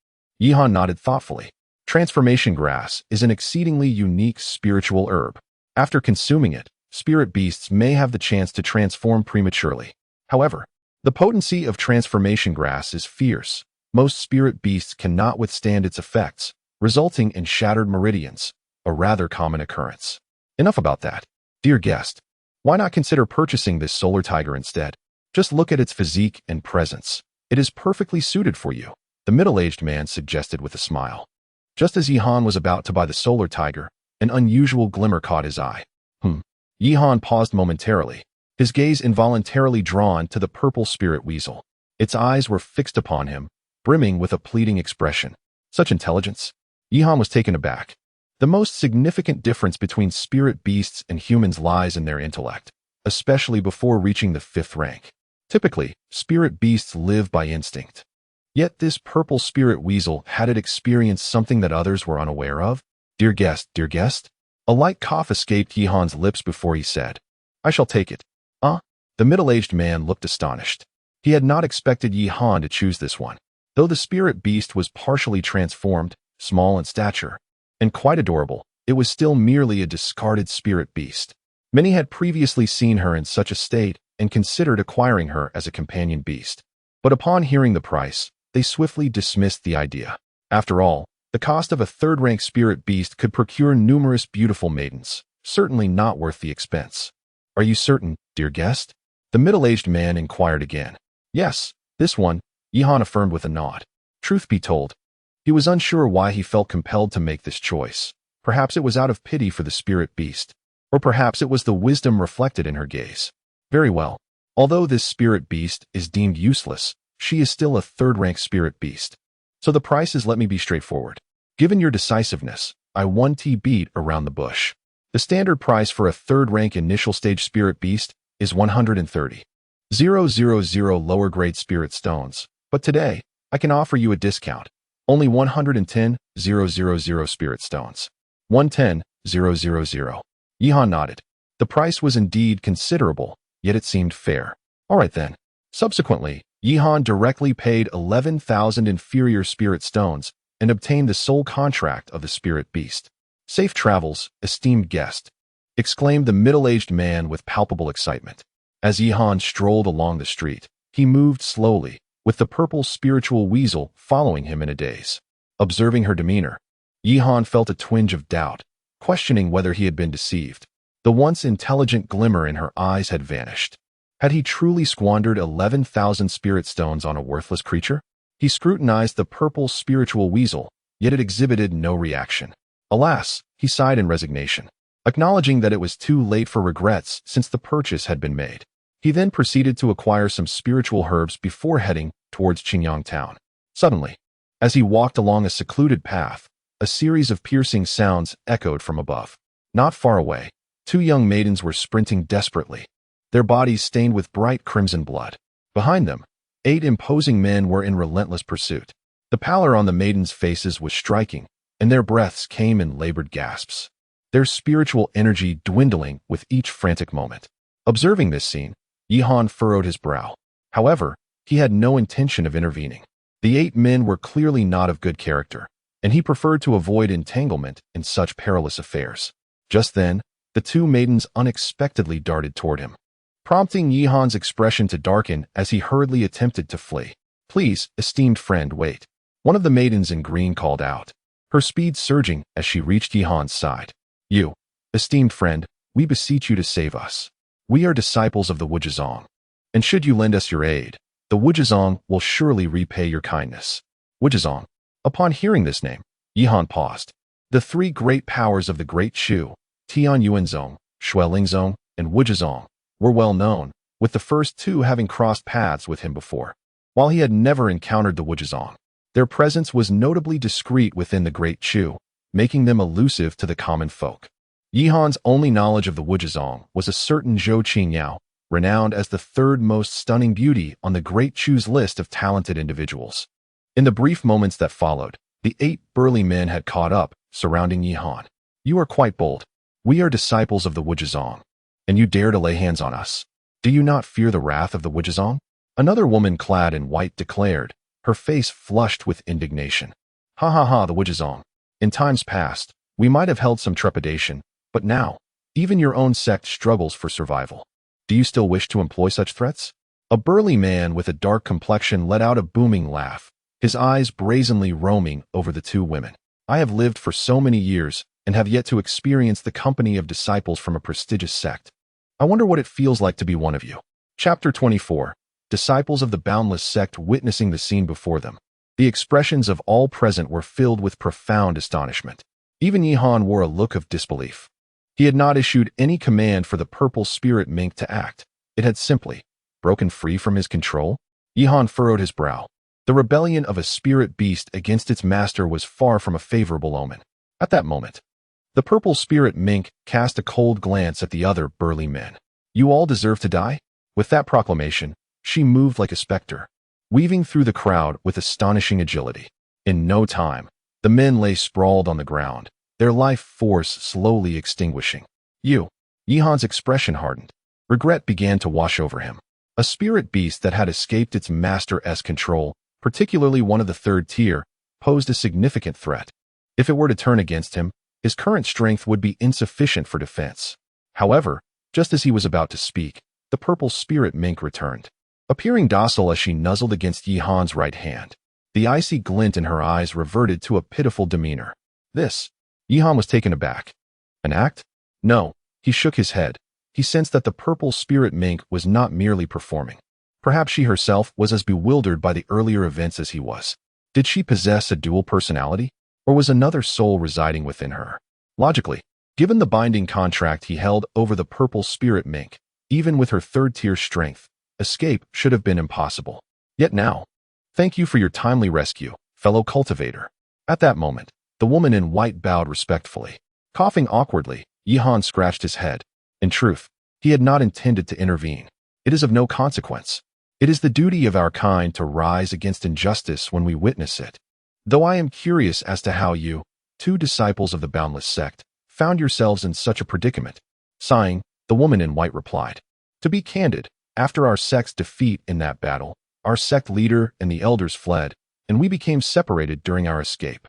Yihan nodded thoughtfully. Transformation grass is an exceedingly unique spiritual herb. After consuming it, spirit beasts may have the chance to transform prematurely. However, the potency of transformation grass is fierce. Most spirit beasts cannot withstand its effects, resulting in shattered meridians, a rather common occurrence. Enough about that. Dear guest, why not consider purchasing this solar tiger instead? Just look at its physique and presence. It is perfectly suited for you, the middle-aged man suggested with a smile. Just as Yihan was about to buy the solar tiger, an unusual glimmer caught his eye. Yihan paused momentarily, his gaze involuntarily drawn to the purple spirit weasel. Its eyes were fixed upon him, brimming with a pleading expression. Such intelligence? Yihan was taken aback. The most significant difference between spirit beasts and humans lies in their intellect, especially before reaching the 5th rank. Typically, spirit beasts live by instinct. Yet this purple spirit weasel had it experienced something that others were unaware of. Dear guest, a light cough escaped Yihan's lips before he said, "I shall take it." The middle-aged man looked astonished. He had not expected Yihan to choose this one. Though the spirit beast was partially transformed, small in stature, and quite adorable, it was still merely a discarded spirit beast. Many had previously seen her in such a state and considered acquiring her as a companion beast. But upon hearing the price, they swiftly dismissed the idea. After all, the cost of a third-rank spirit beast could procure numerous beautiful maidens, certainly not worth the expense. "Are you certain, dear guest?" the middle-aged man inquired again. "Yes, this one," Yihan affirmed with a nod. Truth be told, he was unsure why he felt compelled to make this choice. Perhaps it was out of pity for the spirit beast, or perhaps it was the wisdom reflected in her gaze. "Very well. Although this spirit beast is deemed useless, she is still a third-rank spirit beast. So the price is, let me be straightforward. Given your decisiveness, I 1T beat around the bush. The standard price for a third-rank initial stage spirit beast is 130,000 lower-grade spirit stones, but today, I can offer you a discount. Only 110,000 spirit stones. 110,000. Yihan nodded. The price was indeed considerable, yet it seemed fair. All right then. Subsequently, Yihan directly paid 11,000 inferior spirit stones and obtained the sole contract of the spirit beast. "Safe travels, esteemed guest," exclaimed the middle-aged man with palpable excitement. As Yihan strolled along the street, He moved slowly, with the purple spiritual weasel following him in a daze. Observing her demeanor, Yihan felt a twinge of doubt, questioning whether he had been deceived. The once intelligent glimmer in her eyes had vanished. Had he truly squandered 11,000 spirit stones on a worthless creature? He scrutinized the purple spiritual weasel, yet it exhibited no reaction. Alas, he sighed in resignation, acknowledging that it was too late for regrets since the purchase had been made. He then proceeded to acquire some spiritual herbs before heading towards Qingyang town. Suddenly, as he walked along a secluded path, a series of piercing sounds echoed from above. Not far away, two young maidens were sprinting desperately, their bodies stained with bright crimson blood. Behind them, 8 imposing men were in relentless pursuit. The pallor on the maidens' faces was striking, and their breaths came in labored gasps, their spiritual energy dwindling with each frantic moment. Observing this scene, Yihan furrowed his brow. However, he had no intention of intervening. The 8 men were clearly not of good character, and he preferred to avoid entanglement in such perilous affairs. Just then, the 2 maidens unexpectedly darted toward him, prompting Yihan's expression to darken as he hurriedly attempted to flee. "Please, esteemed friend, wait," one of the maidens in green called out, her speed surging as she reached Yihan's side. "You, esteemed friend, we beseech you to save us. We are disciples of the Wujizong, and should you lend us your aid, the Wujizong will surely repay your kindness." Wujizong. Upon hearing this name, Yihan paused. The 3 great powers of the Great Chu, Tian Yuanzong, Shuelingzong, and Wujizong, were well known, with the first 2 having crossed paths with him before. While he had never encountered the Wujizong, their presence was notably discreet within the Great Chu, making them elusive to the common folk. Yihan's only knowledge of the Wujizong was a certain Zhou Qingyao, renowned as the 3rd most stunning beauty on the Great Chu's list of talented individuals. In the brief moments that followed, the 8 burly men had caught up, surrounding Yihan. "You are quite bold. We are disciples of the Wujizong, and you dare to lay hands on us. Do you not fear the wrath of the Wujizong?" Another woman clad in white declared, her face flushed with indignation. "Ha ha ha, the Wujizong. In times past, we might have held some trepidation, but now, even your own sect struggles for survival. Do you still wish to employ such threats?" A burly man with a dark complexion let out a booming laugh, his eyes brazenly roaming over the 2 women. "I have lived for so many years and have yet to experience the company of disciples from a prestigious sect. I wonder what it feels like to be one of you." Chapter 24. Disciples of the Boundless Sect witnessing the scene before them. The expressions of all present were filled with profound astonishment. Even Yihan wore a look of disbelief. He had not issued any command for the purple spirit mink to act. It had simply broken free from his control. Yihan furrowed his brow. The rebellion of a spirit beast against its master was far from a favorable omen. At that moment, the purple spirit mink cast a cold glance at the other burly men. "You all deserve to die?" With that proclamation, she moved like a specter, weaving through the crowd with astonishing agility. In no time, the men lay sprawled on the ground, their life force slowly extinguishing. Yihan's expression hardened. Regret began to wash over him. A spirit beast that had escaped its master's control, particularly one of the 3rd tier, posed a significant threat. If it were to turn against him, his current strength would be insufficient for defense. However, just as he was about to speak, the purple spirit mink returned, appearing docile as she nuzzled against Yihan's right hand. The icy glint in her eyes reverted to a pitiful demeanor. Yihan was taken aback. An act? No, he shook his head. He sensed that the purple spirit mink was not merely performing. Perhaps she herself was as bewildered by the earlier events as he was. Did she possess a dual personality, or was another soul residing within her? Logically, given the binding contract he held over the purple spirit mink, even with her 3rd tier strength, escape should have been impossible. Yet now, "Thank you for your timely rescue, fellow cultivator." At that moment, the woman in white bowed respectfully. Coughing awkwardly, Yihan scratched his head. In truth, he had not intended to intervene. It is of no consequence. It is the duty of our kind to rise against injustice when we witness it. Though I am curious as to how you, 2 disciples of the Boundless Sect, found yourselves in such a predicament. Sighing, the woman in white replied. "To be candid, after our sect's defeat in that battle, our sect leader and the elders fled, and we became separated during our escape.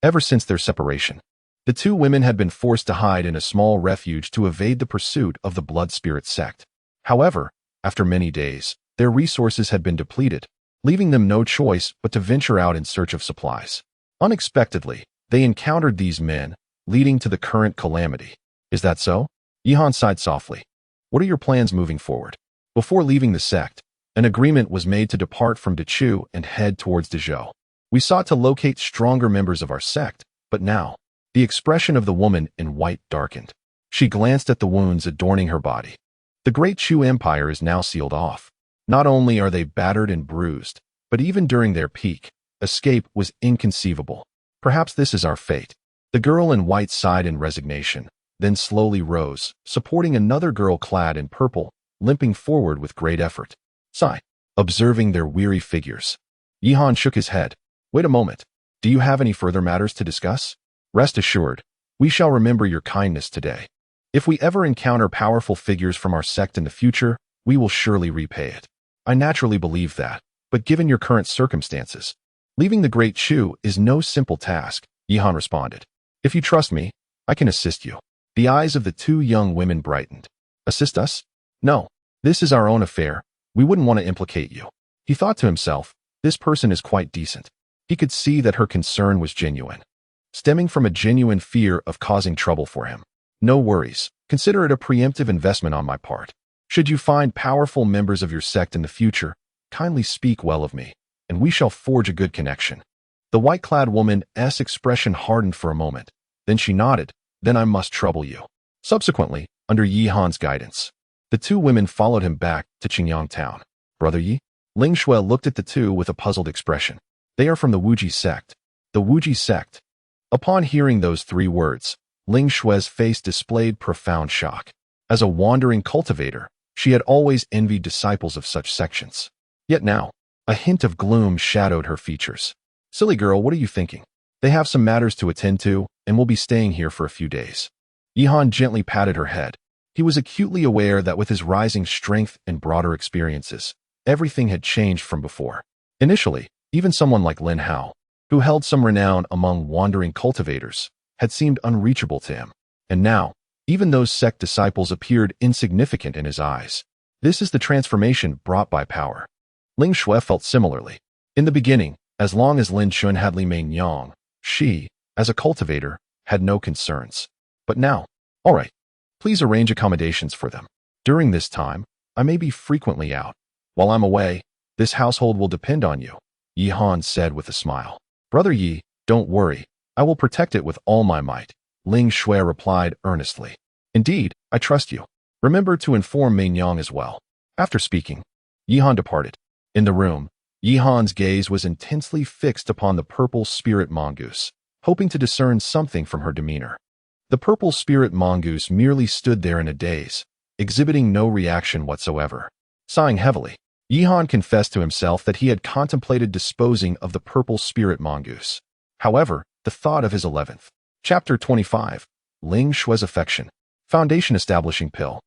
Ever since their separation, the 2 women had been forced to hide in a small refuge to evade the pursuit of the Blood Spirit sect. However, after many days, Their resources had been depleted, leaving them no choice but to venture out in search of supplies. Unexpectedly, they encountered these men, leading to the current calamity. Is that so? Yihan sighed softly. What are your plans moving forward? Before leaving the sect, an agreement was made to depart from Dechu and head towards Dezhou. We sought to locate stronger members of our sect, but now, the expression of the woman in white darkened. She glanced at the wounds adorning her body. The Great Chu Empire is now sealed off. Not only are they battered and bruised, but even during their peak, escape was inconceivable. Perhaps this is our fate. The girl in white sighed in resignation, then slowly rose, supporting another girl clad in purple, limping forward with great effort. Sigh, observing their weary figures. Yihan shook his head. Wait a moment. Do you have any further matters to discuss? Rest assured, we shall remember your kindness today. If we ever encounter powerful figures from our sect in the future, we will surely repay it. I naturally believe that, but given your current circumstances, leaving the Great Chu is no simple task, Yihan responded. If you trust me, I can assist you. The eyes of the two young women brightened. Assist us? No, this is our own affair. We wouldn't want to implicate you. He thought to himself, this person is quite decent. He could see that her concern was genuine, stemming from a genuine fear of causing trouble for him. No worries. Consider it a preemptive investment on my part. Should you find powerful members of your sect in the future, kindly speak well of me, and we shall forge a good connection. The white-clad woman's expression hardened for a moment. Then she nodded. Then I must trouble you. Subsequently, under Yihan's guidance, the two women followed him back to Qingyang town. Brother Yi? Ling Shui looked at the two with a puzzled expression. They are from the Wuji sect. The Wuji sect. Upon hearing those three words, Ling Shui's face displayed profound shock. As a wandering cultivator, she had always envied disciples of such sections. Yet now, a hint of gloom shadowed her features. Silly girl, what are you thinking? They have some matters to attend to, and will be staying here for a few days. Yihan gently patted her head. He was acutely aware that with his rising strength and broader experiences, everything had changed from before. Initially, even someone like Lin Hao, who held some renown among wandering cultivators, had seemed unreachable to him. And now, even those sect disciples appeared insignificant in his eyes. This is the transformation brought by power. Ling Shui felt similarly. In the beginning, as long as Lin Chun had Li Meng Yang, she, as a cultivator, had no concerns. But now, all right, please arrange accommodations for them. During this time, I may be frequently out. While I'm away, this household will depend on you, Yihan said with a smile. Brother Yi, don't worry. I will protect it with all my might, Ling Shui replied earnestly. Indeed, I trust you. Remember to inform Meng Yang as well. After speaking, Yihan departed. In the room, Yihan's gaze was intensely fixed upon the purple spirit mongoose, hoping to discern something from her demeanor. The purple spirit mongoose merely stood there in a daze, exhibiting no reaction whatsoever. Sighing heavily, Yihan confessed to himself that he had contemplated disposing of the purple spirit mongoose. However, the thought of his 11th. Chapter 25. Ling Shui's affection. Foundation establishing pill.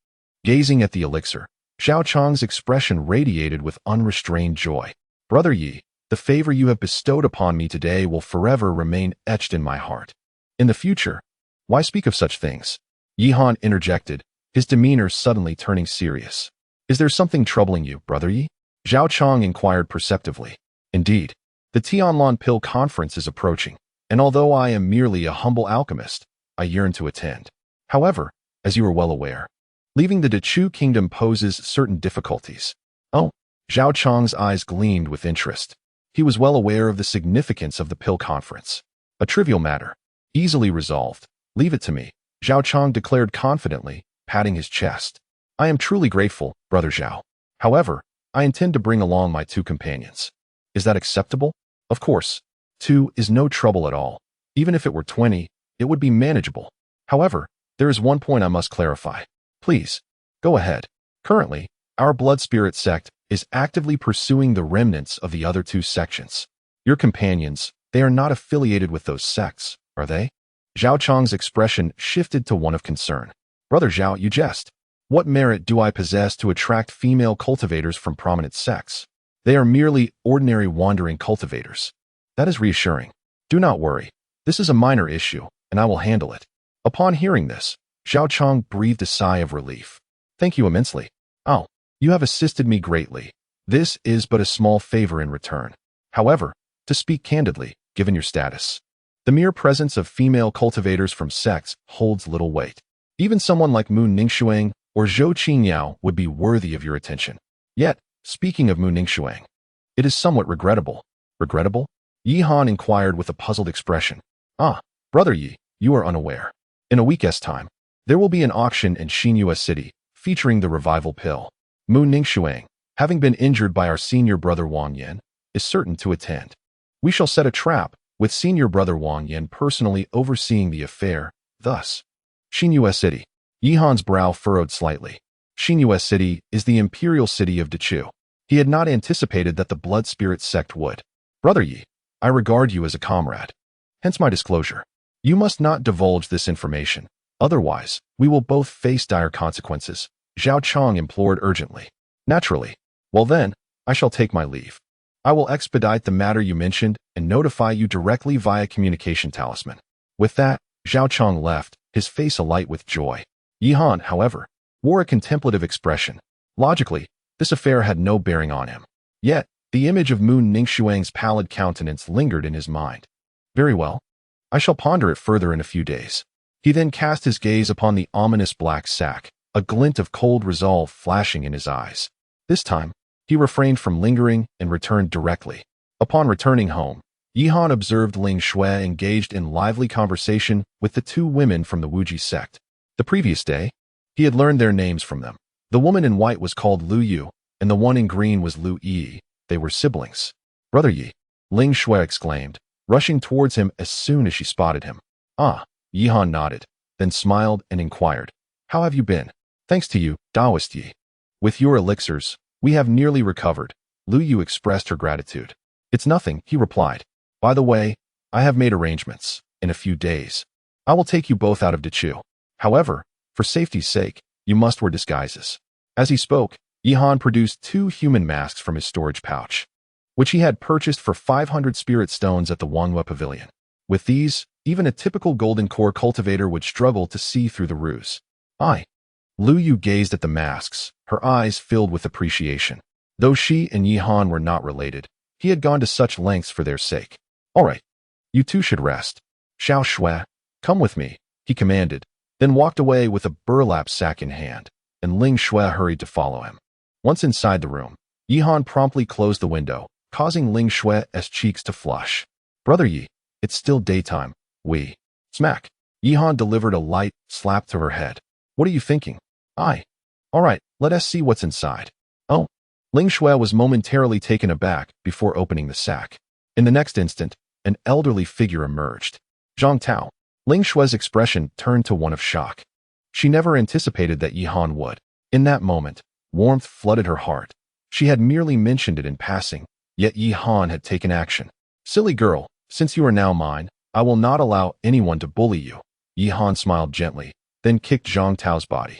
Gazing at the elixir, Xiao Chang's expression radiated with unrestrained joy. Brother Yi, the favor you have bestowed upon me today will forever remain etched in my heart. In the future, why speak of such things? Yihan interjected, his demeanor suddenly turning serious. Is there something troubling you, Brother Yi? Xiao Chang inquired perceptively. Indeed, the Tianlong Pill Conference is approaching, and although I am merely a humble alchemist, I yearn to attend. However, as you are well aware, leaving the Dechu kingdom poses certain difficulties. Oh, Xiao Chang's eyes gleamed with interest. He was well aware of the significance of the Pill Conference. A trivial matter, easily resolved. Leave it to me, Xiao Chang declared confidently, patting his chest. I am truly grateful, Brother Xiao. However, I intend to bring along my two companions. Is that acceptable? Of course. 2 is no trouble at all. Even if it were 20, it would be manageable. However, there is one point I must clarify. Please, go ahead. Currently, our blood spirit sect is actively pursuing the remnants of the other 2 sections. Your companions, they are not affiliated with those sects, are they? Xiao Chang's expression shifted to one of concern. Brother Xiao, you jest. What merit do I possess to attract female cultivators from prominent sects? They are merely ordinary wandering cultivators. That is reassuring. Do not worry. This is a minor issue, and I will handle it. Upon hearing this, Xiao Chang breathed a sigh of relief. Thank you immensely. Oh, you have assisted me greatly. This is but a small favor in return. However, to speak candidly, given your status, the mere presence of female cultivators from sects holds little weight. Even someone like Mu Ningxuang or Zhou Qingyao would be worthy of your attention. Yet, speaking of Mu Ningxuang, it is somewhat regrettable. Regrettable? Yi Han inquired with a puzzled expression. Ah, Brother Yi, you are unaware. In a week's time, there will be an auction in Xinyue City featuring the revival pill. Mu Ningxuang, having been injured by our senior brother Wang Yan, is certain to attend. We shall set a trap, with senior brother Wang Yan personally overseeing the affair, thus. Xinyue City. Yi Han's brow furrowed slightly. Xinyue City is the imperial city of Dechu. He had not anticipated that the blood spirit sect would. Brother Yi, I regard you as a comrade. Hence my disclosure. You must not divulge this information. Otherwise, we will both face dire consequences, Zhao Chong implored urgently. Naturally. Well then, I shall take my leave. I will expedite the matter you mentioned and notify you directly via communication talisman. With that, Zhao Chong left, his face alight with joy. Yi Han, however, wore a contemplative expression. Logically, this affair had no bearing on him. Yet, the image of Mu Ningxuang's pallid countenance lingered in his mind. Very well. I shall ponder it further in a few days. He then cast his gaze upon the ominous black sack, a glint of cold resolve flashing in his eyes. This time, he refrained from lingering and returned directly. Upon returning home, Yi Han observed Ling Shui engaged in lively conversation with the two women from the Wuji sect. The previous day, he had learned their names from them. The woman in white was called Lu Yu, and the one in green was Lu Yi. They were siblings. Brother Yi, Ling Shui exclaimed, rushing towards him as soon as she spotted him. Ah, Yi Han nodded, then smiled and inquired, how have you been? Thanks to you, Taoist Yi. With your elixirs, we have nearly recovered. Lu Yu expressed her gratitude. It's nothing, he replied. By the way, I have made arrangements. In a few days, I will take you both out of Dechu. However, for safety's sake, you must wear disguises. As he spoke, Yi Han produced 2 human masks from his storage pouch, which he had purchased for 500 spirit stones at the Wanghua Pavilion. With these, even a typical golden core cultivator would struggle to see through the ruse. Lu Yu gazed at the masks, her eyes filled with appreciation. Though she and Yi Han were not related, he had gone to such lengths for their sake. All right, you two should rest. Xiao Shui, come with me, he commanded, then walked away with a burlap sack in hand, and Ling Shui hurried to follow him. Once inside the room, Yi Han promptly closed the window, causing Ling Shui's cheeks to flush. Brother Yi, it's still daytime. Smack. Yi Han delivered a light slap to her head. What are you thinking? All right, let us see what's inside. Oh. Ling Shui was momentarily taken aback before opening the sack. In the next instant, an elderly figure emerged. Zhang Tao. Ling Shui's expression turned to one of shock. She never anticipated that Yi Han would. In that moment, warmth flooded her heart. She had merely mentioned it in passing, yet Yi Han had taken action. Silly girl, since you are now mine, I will not allow anyone to bully you. Yi Han smiled gently, then kicked Zhang Tao's body.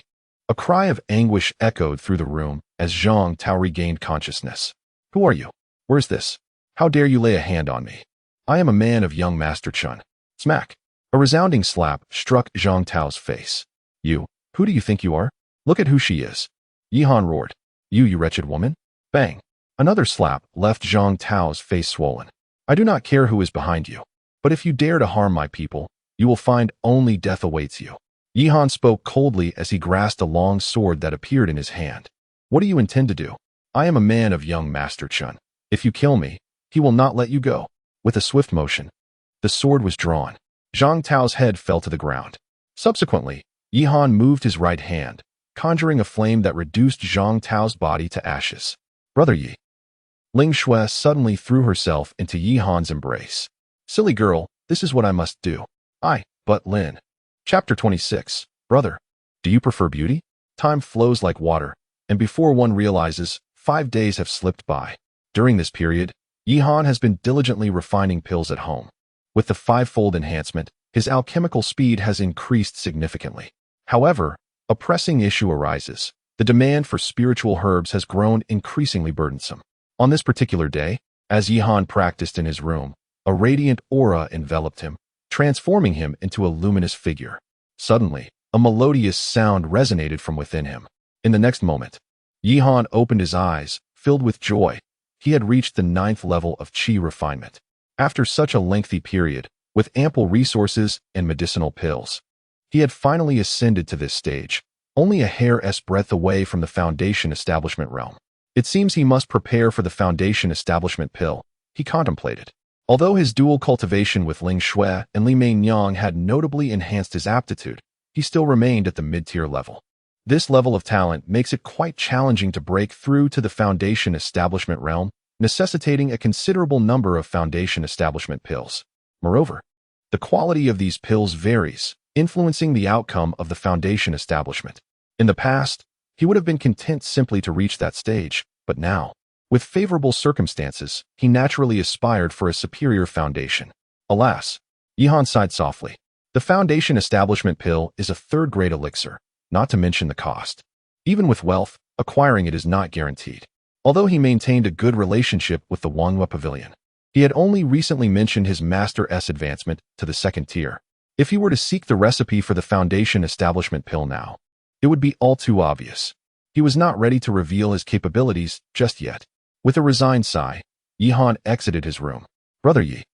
A cry of anguish echoed through the room as Zhang Tao regained consciousness. Who are you? Where's this? How dare you lay a hand on me? I am a man of young Master Chun. Smack. A resounding slap struck Zhang Tao's face. Who do you think you are? Look at who she is. Yi Han roared. You wretched woman. Bang. Another slap left Zhang Tao's face swollen. I do not care who is behind you, but if you dare to harm my people, you will find only death awaits you. Yi Han spoke coldly as he grasped a long sword that appeared in his hand. What do you intend to do? I am a man of young Master Chun. If you kill me, he will not let you go. With a swift motion, the sword was drawn. Zhang Tao's head fell to the ground. Subsequently, Yi Han moved his right hand, conjuring a flame that reduced Zhang Tao's body to ashes. Brother Yi. Ling Shui suddenly threw herself into Yi Han's embrace. Silly girl, this is what I must do. But Lin. Chapter 26. Brother, do you prefer beauty? Time flows like water, and before one realizes, 5 days have slipped by. During this period, Yi Han has been diligently refining pills at home. With the 5-fold enhancement, his alchemical speed has increased significantly. However, a pressing issue arises. The demand for spiritual herbs has grown increasingly burdensome. On this particular day, as Yi Han practiced in his room, a radiant aura enveloped him, transforming him into a luminous figure. Suddenly, a melodious sound resonated from within him. In the next moment, Yi Han opened his eyes, filled with joy. He had reached the 9th level of Qi refinement. After such a lengthy period, with ample resources and medicinal pills, he had finally ascended to this stage, only a hair's breadth away from the Foundation Establishment realm. It seems he must prepare for the Foundation Establishment pill, he contemplated. Although his dual cultivation with Ling Shui and Li Meinyang had notably enhanced his aptitude, he still remained at the mid-tier level. This level of talent makes it quite challenging to break through to the Foundation Establishment realm, necessitating a considerable number of Foundation Establishment pills. Moreover, the quality of these pills varies, influencing the outcome of the Foundation Establishment. In the past, he would have been content simply to reach that stage, but now, with favorable circumstances, he naturally aspired for a superior foundation. Alas, Yihan sighed softly. The Foundation Establishment pill is a third-grade elixir, not to mention the cost. Even with wealth, acquiring it is not guaranteed. Although he maintained a good relationship with the Wanghua Pavilion, he had only recently mentioned his Master's advancement to the 2nd tier. If he were to seek the recipe for the Foundation Establishment pill now, it would be all too obvious. He was not ready to reveal his capabilities just yet. With a resigned sigh, Yihan exited his room. Brother Yi.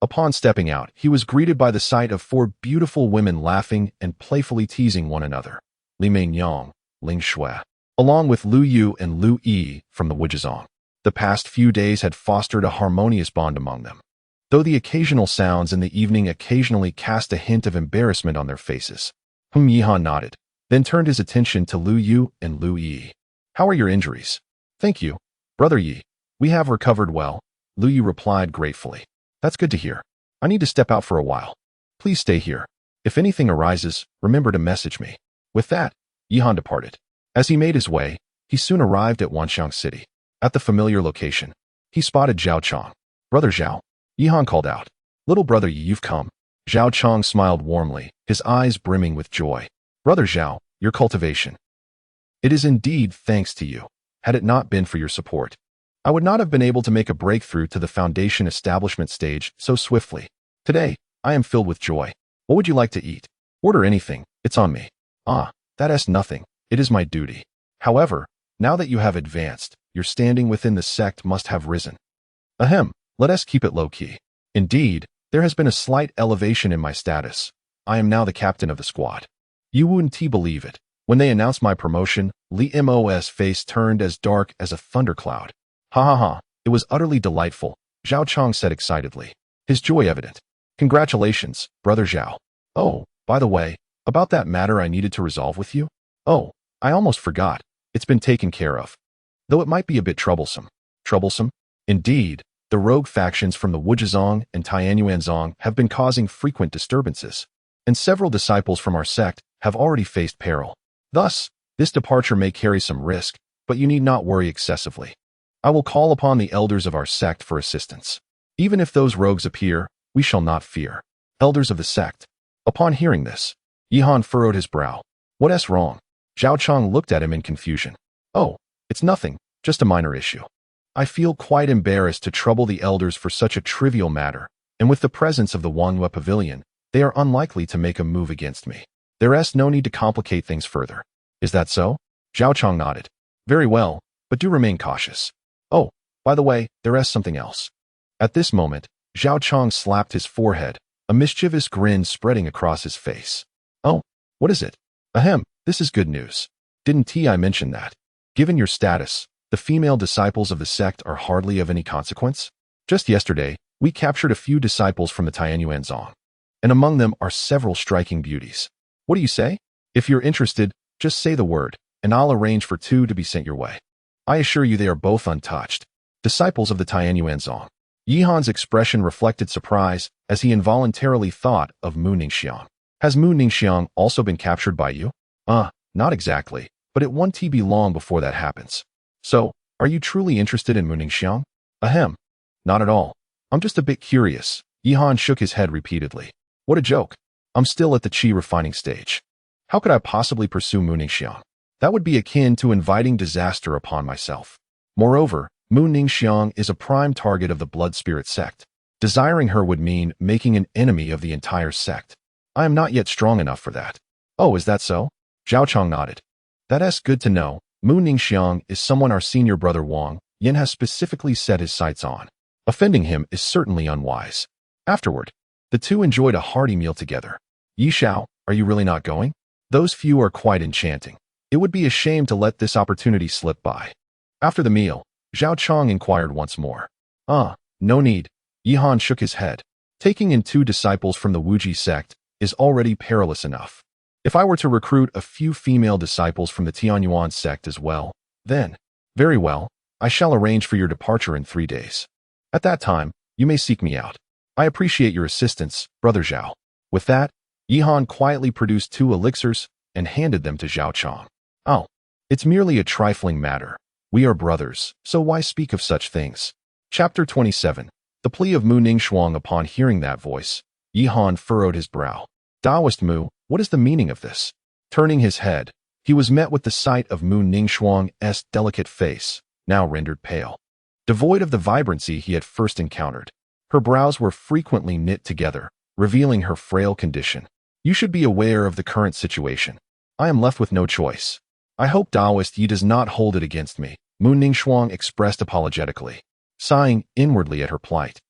Upon stepping out, he was greeted by the sight of 4 beautiful women laughing and playfully teasing one another. Li Meinyang, Ling Shui, along with Lu Yu and Lu Yi from the Wujizong. The past few days had fostered a harmonious bond among them, though the occasional sounds in the evening occasionally cast a hint of embarrassment on their faces. Yihan nodded, then turned his attention to Lu Yu and Lu Yi. How are your injuries? Thank you, Brother Yi. We have recovered well, Lu Yu replied gratefully. That's good to hear. I need to step out for a while. Please stay here. If anything arises, remember to message me. With that, Yihan departed. As he made his way, he soon arrived at Wanxiang City. At the familiar location, he spotted Zhao Chong. Brother Zhao, Yihan called out. Little brother Yi, you've come. Zhao Chong smiled warmly, his eyes brimming with joy. Brother Zhao, your cultivation. It is indeed thanks to you. Had it not been for your support, I would not have been able to make a breakthrough to the Foundation Establishment stage so swiftly. Today, I am filled with joy. What would you like to eat? Order anything, it's on me. Ah, that is nothing, it is my duty. However, now that you have advanced, your standing within the sect must have risen. Ahem, let us keep it low-key. Indeed, there has been a slight elevation in my status. I am now the captain of the squad. You wouldn't believe it. When they announced my promotion, Li Mo's face turned as dark as a thundercloud. Ha ha ha, it was utterly delightful, Zhao Chong said excitedly, his joy evident. Congratulations, Brother Zhao. Oh, by the way, about that matter I needed to resolve with you? Oh, I almost forgot. It's been taken care of. Though it might be a bit troublesome. Troublesome? Indeed, the rogue factions from the Wujizong and Tianyuanzong have been causing frequent disturbances, and several disciples from our sect have already faced peril. Thus, this departure may carry some risk, but you need not worry excessively. I will call upon the elders of our sect for assistance. Even if those rogues appear, we shall not fear. Elders of the sect. Upon hearing this, Yihan furrowed his brow. What's wrong? Zhao Chong looked at him in confusion. Oh, it's nothing, just a minor issue. I feel quite embarrassed to trouble the elders for such a trivial matter, and with the presence of the Wanghua Pavilion, they are unlikely to make a move against me. There's no need to complicate things further. Is that so? Zhao Chong nodded. Very well, but do remain cautious. Oh, by the way, there's something else. At this moment, Zhao Chong slapped his forehead, a mischievous grin spreading across his face. Oh, what is it? Ahem, this is good news. Didn't I mention that? Given your status, the female disciples of the sect are hardly of any consequence? Just yesterday, we captured a few disciples from the Tianyuanzong, and among them are several striking beauties. What do you say? If you're interested, just say the word, and I'll arrange for 2 to be sent your way. I assure you they are both untouched. Disciples of the Tianyuanzong. Yihan's expression reflected surprise as he involuntarily thought of Mu Ningxiang. Has Mu Ningxiang also been captured by you? Not exactly, but it won't be long before that happens. So, are you truly interested in Mu Ningxiang? Ahem. Not at all. I'm just a bit curious. Yihan shook his head repeatedly. What a joke. I'm still at the Qi refining stage. How could I possibly pursue Mu Ningxiang? That would be akin to inviting disaster upon myself. Moreover, Mu Ningxiang is a prime target of the Blood Spirit sect. Desiring her would mean making an enemy of the entire sect. I am not yet strong enough for that. Oh, is that so? Zhao Chong nodded. That's good to know. Mu Ningxiang is someone our senior brother Wang Yin has specifically set his sights on. Offending him is certainly unwise. Afterward, the two enjoyed a hearty meal together. Yi Xiao, are you really not going? Those few are quite enchanting. It would be a shame to let this opportunity slip by. After the meal, Zhao Chong inquired once more. No need. Yi Han shook his head. Taking in 2 disciples from the Wuji sect is already perilous enough. If I were to recruit a few female disciples from the Tianyuan sect as well, then, very well, I shall arrange for your departure in 3 days. At that time, you may seek me out. I appreciate your assistance, Brother Zhao. With that, Yi Han quietly produced 2 elixirs and handed them to Zhao Chong. Oh, it's merely a trifling matter. We are brothers, so why speak of such things? Chapter 27. The plea of Mu Ningxuang. Upon hearing that voice, Yi Han furrowed his brow. Taoist Mu, what is the meaning of this? Turning his head, he was met with the sight of Mu Ningxuang's delicate face, now rendered pale. Devoid of the vibrancy he had first encountered, her brows were frequently knit together, revealing her frail condition. You should be aware of the current situation. I am left with no choice. I hope Taoist Yi does not hold it against me, Mu Ningxuang expressed apologetically, sighing inwardly at her plight.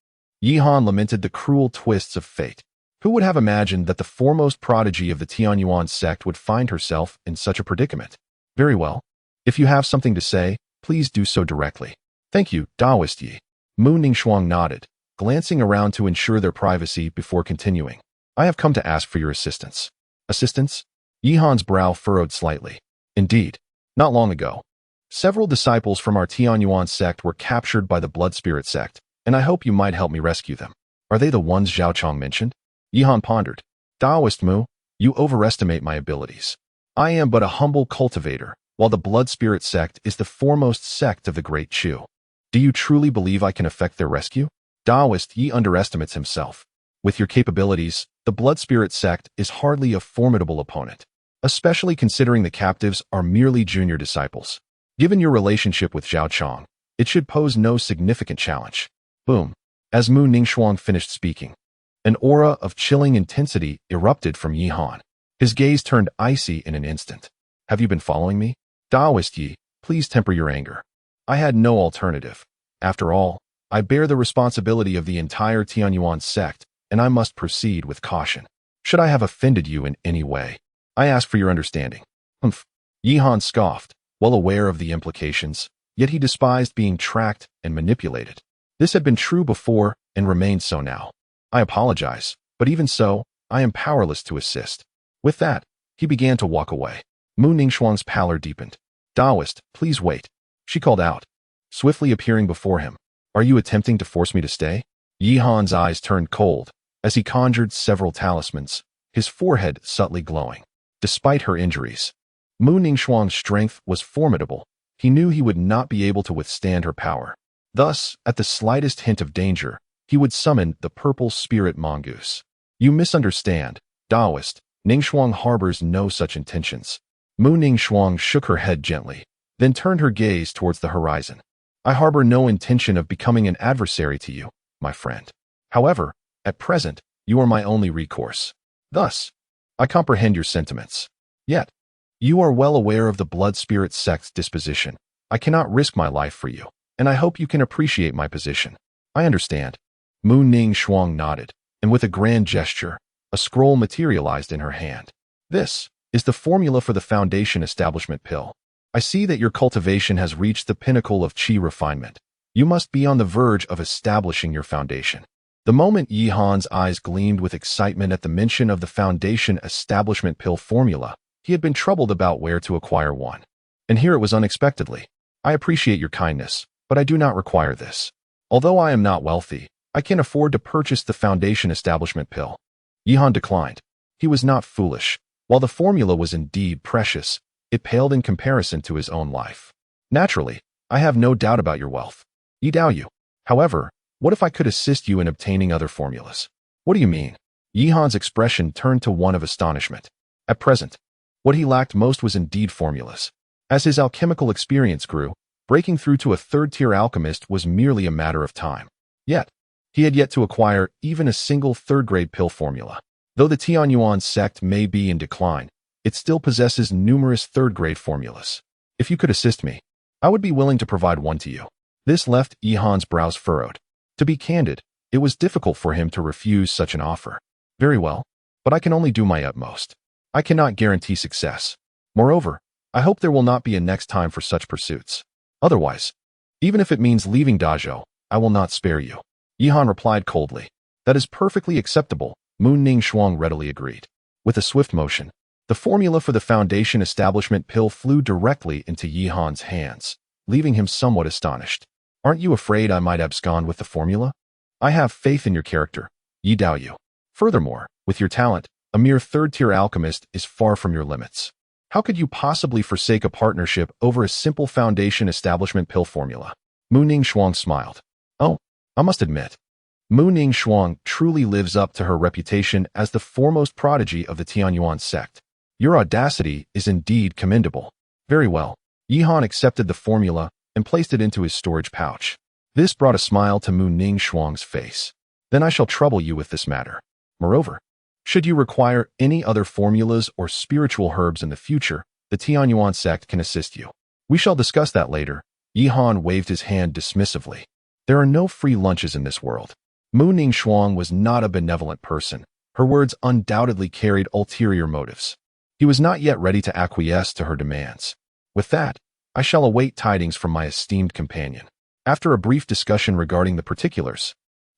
Yi Han lamented the cruel twists of fate. Who would have imagined that the foremost prodigy of the Tianyuan sect would find herself in such a predicament? Very well. If you have something to say, please do so directly. Thank you, Taoist Yi. Mu Ningxuang nodded, glancing around to ensure their privacy before continuing. I have come to ask for your assistance. Assistance? Yi Han's brow furrowed slightly. Indeed, not long ago, several disciples from our Tianyuan sect were captured by the Blood Spirit sect, and I hope you might help me rescue them. Are they the ones Zhao Chong mentioned? Yi Han pondered. Taoist Mu, you overestimate my abilities. I am but a humble cultivator, while the Blood Spirit sect is the foremost sect of the Great Chu. Do you truly believe I can effect their rescue? Taoist Yi underestimates himself. With your capabilities, the Blood Spirit sect is hardly a formidable opponent, especially considering the captives are merely junior disciples. Given your relationship with Zhao Chong, it should pose no significant challenge. Boom. As Mu Ningxuang finished speaking, an aura of chilling intensity erupted from Yi Han. His gaze turned icy in an instant. Have you been following me? Taoist Yi, please temper your anger. I had no alternative. After all, I bear the responsibility of the entire Tianyuan sect, and I must proceed with caution. Should I have offended you in any way, I ask for your understanding. Humph. Yi Han scoffed, well aware of the implications, yet he despised being tracked and manipulated. This had been true before and remained so now. I apologize, but even so, I am powerless to assist. With that, he began to walk away. Mu Ningxuang's pallor deepened. Taoist, please wait, she called out, swiftly appearing before him. Are you attempting to force me to stay? Yi Han's eyes turned cold as he conjured several talismans, his forehead subtly glowing. Despite her injuries, Mu Ningxuang's strength was formidable. He knew he would not be able to withstand her power. Thus, at the slightest hint of danger, he would summon the purple spirit mongoose. You misunderstand, Taoist. Ningxuang harbors no such intentions. Mu Ningxuang shook her head gently, then turned her gaze towards the horizon. I harbor no intention of becoming an adversary to you, my friend. However, at present, you are my only recourse. Thus, I comprehend your sentiments. Yet, you are well aware of the Blood Spirit sect's disposition. I cannot risk my life for you, and I hope you can appreciate my position. I understand. Mu Ningxuang nodded, and with a grand gesture, a scroll materialized in her hand. This is the formula for the Foundation Establishment Pill. I see that your cultivation has reached the pinnacle of Qi refinement. You must be on the verge of establishing your foundation. The moment Yi Han's eyes gleamed with excitement at the mention of the Foundation Establishment Pill formula, he had been troubled about where to acquire one. And here it was unexpectedly. I appreciate your kindness, but I do not require this. Although I am not wealthy, I can afford to purchase the Foundation Establishment Pill. Yi Han declined. He was not foolish. While the formula was indeed precious, it paled in comparison to his own life. Naturally, I have no doubt about your wealth. Yi Dao you. However, what if I could assist you in obtaining other formulas? What do you mean? Yi Han's expression turned to one of astonishment. At present, what he lacked most was indeed formulas. As his alchemical experience grew, breaking through to a third-tier alchemist was merely a matter of time. Yet, he had yet to acquire even a single third-grade pill formula. Though the Tianyuan sect may be in decline, it still possesses numerous third-grade formulas. If you could assist me, I would be willing to provide one to you. This left Yihan's brows furrowed. To be candid, it was difficult for him to refuse such an offer. Very well, but I can only do my utmost. I cannot guarantee success. Moreover, I hope there will not be a next time for such pursuits. Otherwise, even if it means leaving Dajo, I will not spare you. Yihan replied coldly. That is perfectly acceptable, Moon Shuang readily agreed. With a swift motion, the formula for the Foundation establishment pill flew directly into Yihan's hands, leaving him somewhat astonished. Aren't you afraid I might abscond with the formula? I have faith in your character, Yi Dao Yu. Furthermore, with your talent, a mere third-tier alchemist is far from your limits. How could you possibly forsake a partnership over a simple Foundation establishment pill formula? Mu Shuang smiled. Oh, I must admit, Mu Shuang truly lives up to her reputation as the foremost prodigy of the Tianyuan sect. Your audacity is indeed commendable. Very well. Yihan accepted the formula and placed it into his storage pouch. This brought a smile to Mu Shuang's face. Then I shall trouble you with this matter. Moreover, should you require any other formulas or spiritual herbs in the future, the Tianyuan sect can assist you. We shall discuss that later. Yihan waved his hand dismissively. There are no free lunches in this world. Mu Shuang was not a benevolent person. Her words undoubtedly carried ulterior motives. He was not yet ready to acquiesce to her demands. With that, I shall await tidings from my esteemed companion. After a brief discussion regarding the particulars,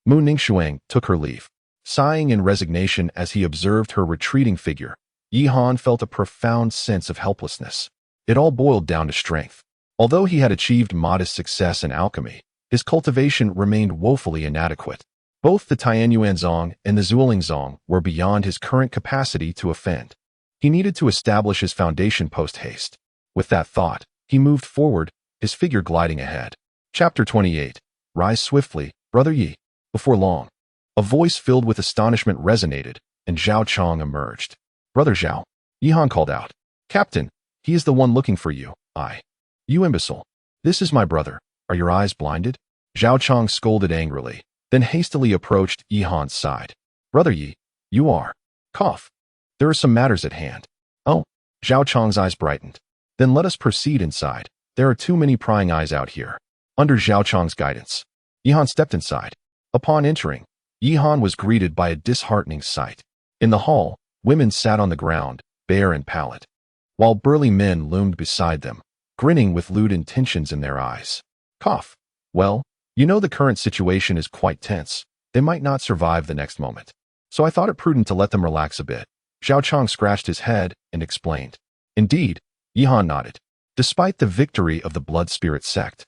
Mu Shuang took her leave. Sighing in resignation as he observed her retreating figure, Yihan felt a profound sense of helplessness. It all boiled down to strength. Although he had achieved modest success in alchemy, his cultivation remained woefully inadequate. Both the Tianyuanzong and the Zuolingzong were beyond his current capacity to offend. He needed to establish his foundation post-haste. With that thought, he moved forward, his figure gliding ahead. Chapter 28. Rise swiftly, Brother Yi. Before long, a voice filled with astonishment resonated, and Zhao Chong emerged. Brother Zhao, Yihan called out. Captain, he is the one looking for you. You imbecile. This is my brother. Are your eyes blinded? Zhao Chong scolded angrily, then hastily approached Yihan's side. Brother Yi, you are. Cough. There are some matters at hand. Oh, Zhao Chong's eyes brightened. Then let us proceed inside. There are too many prying eyes out here. Under Zhao Chong's guidance, Yihan stepped inside. Upon entering, Yihan was greeted by a disheartening sight. In the hall, women sat on the ground, bare and pallid, while burly men loomed beside them, grinning with lewd intentions in their eyes. Cough. Well, you know the current situation is quite tense. They might not survive the next moment. So I thought it prudent to let them relax a bit. Zhao Chong scratched his head and explained. Indeed, Yihan nodded. Despite the victory of the Blood Spirit sect,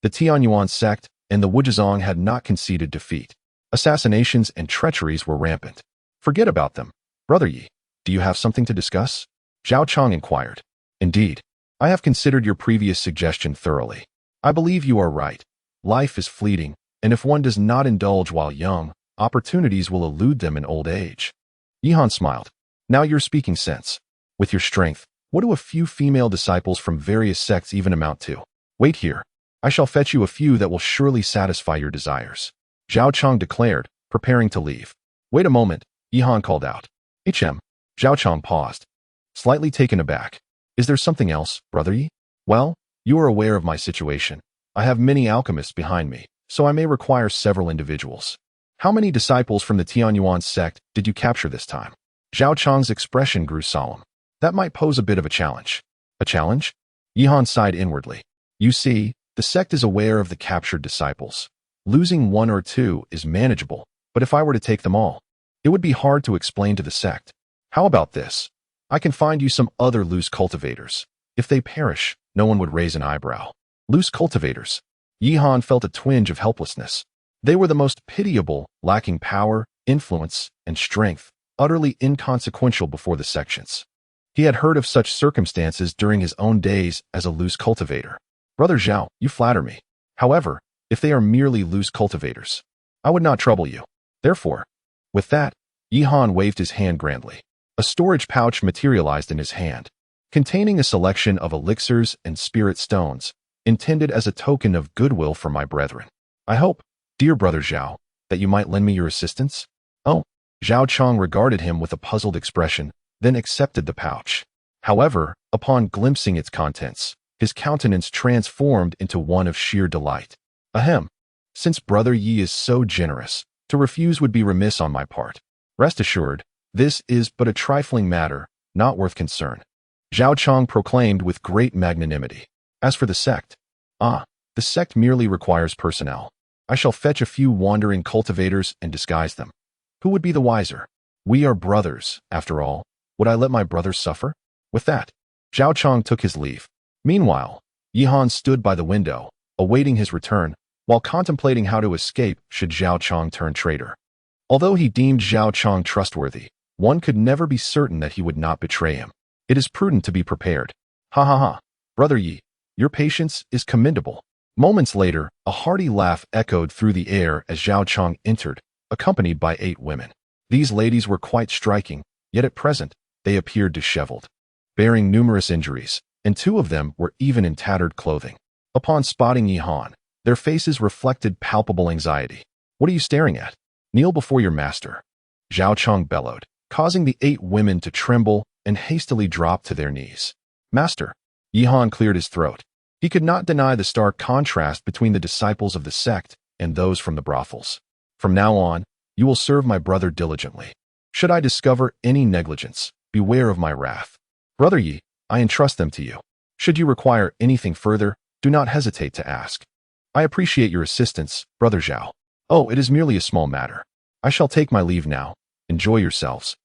the Tianyuan sect and the Wujizong had not conceded defeat. Assassinations and treacheries were rampant. Forget about them. Brother Yi, do you have something to discuss? Zhao Chong inquired. Indeed, I have considered your previous suggestion thoroughly. I believe you are right. Life is fleeting, and if one does not indulge while young, opportunities will elude them in old age. Yihan smiled. Now you're speaking sense. With your strength, what do a few female disciples from various sects even amount to? Wait here. I shall fetch you a few that will surely satisfy your desires. Zhao Chong declared, preparing to leave. Wait a moment, Yihan called out. Zhao Chong paused, slightly taken aback. Is there something else, Brother Yi? Well, you are aware of my situation. I have many alchemists behind me, so I may require several individuals. How many disciples from the Tianyuan sect did you capture this time? Zhao Chong's expression grew solemn. That might pose a bit of a challenge. A challenge? Yihan sighed inwardly. You see, the sect is aware of the captured disciples. Losing one or two is manageable, but if I were to take them all, it would be hard to explain to the sect. How about this? I can find you some other loose cultivators. If they perish, no one would raise an eyebrow. Loose cultivators. Yihan felt a twinge of helplessness. They were the most pitiable, lacking power, influence, and strength, utterly inconsequential before the sections. He had heard of such circumstances during his own days as a loose cultivator. Brother Zhao, you flatter me. However, if they are merely loose cultivators, I would not trouble you. Therefore, with that, Yihan waved his hand grandly. A storage pouch materialized in his hand, containing a selection of elixirs and spirit stones, intended as a token of goodwill for my brethren. I hope, dear Brother Zhao, that you might lend me your assistance? Oh, Zhao Chong regarded him with a puzzled expression, then accepted the pouch. However, upon glimpsing its contents, his countenance transformed into one of sheer delight. Ahem. Since Brother Yi is so generous, to refuse would be remiss on my part. Rest assured, this is but a trifling matter, not worth concern. Zhao Chong proclaimed with great magnanimity. As for the sect, the sect merely requires personnel. I shall fetch a few wandering cultivators and disguise them. Who would be the wiser? We are brothers, after all. Would I let my brothers suffer? With that, Zhao Chong took his leave. Meanwhile, Yihan stood by the window, awaiting his return, while contemplating how to escape should Zhao Chong turn traitor. Although he deemed Zhao Chong trustworthy, one could never be certain that he would not betray him. It is prudent to be prepared. Ha ha ha. Brother Yi, your patience is commendable. Moments later, a hearty laugh echoed through the air as Zhao Chong entered, accompanied by 8 women. These ladies were quite striking, yet at present, they appeared disheveled, bearing numerous injuries, and 2 of them were even in tattered clothing. Upon spotting Yihan, their faces reflected palpable anxiety. What are you staring at? Kneel before your master. Zhao Chong bellowed, causing the 8 women to tremble and hastily drop to their knees. Master. Yihan cleared his throat. He could not deny the stark contrast between the disciples of the sect and those from the brothels. From now on, you will serve my brother diligently. Should I discover any negligence, beware of my wrath. Brother Yi, I entrust them to you. Should you require anything further, do not hesitate to ask. I appreciate your assistance, Brother Zhao. Oh, it is merely a small matter. I shall take my leave now. Enjoy yourselves.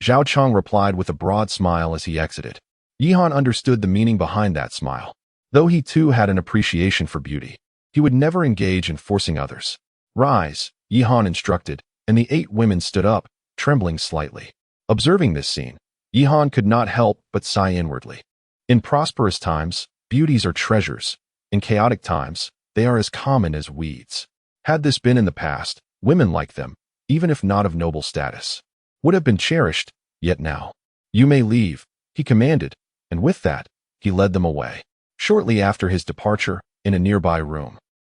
Zhao Chong replied with a broad smile as he exited. Yihan understood the meaning behind that smile. Though he too had an appreciation for beauty, he would never engage in forcing others. Rise, Yihan instructed, and the 8 women stood up, trembling slightly. Observing this scene, Yihan could not help but sigh inwardly. In prosperous times, beauties are treasures. In chaotic times, they are as common as weeds. Had this been in the past, women like them, even if not of noble status, would have been cherished, yet now. You may leave, he commanded, and with that, he led them away. Shortly after his departure, in a nearby room,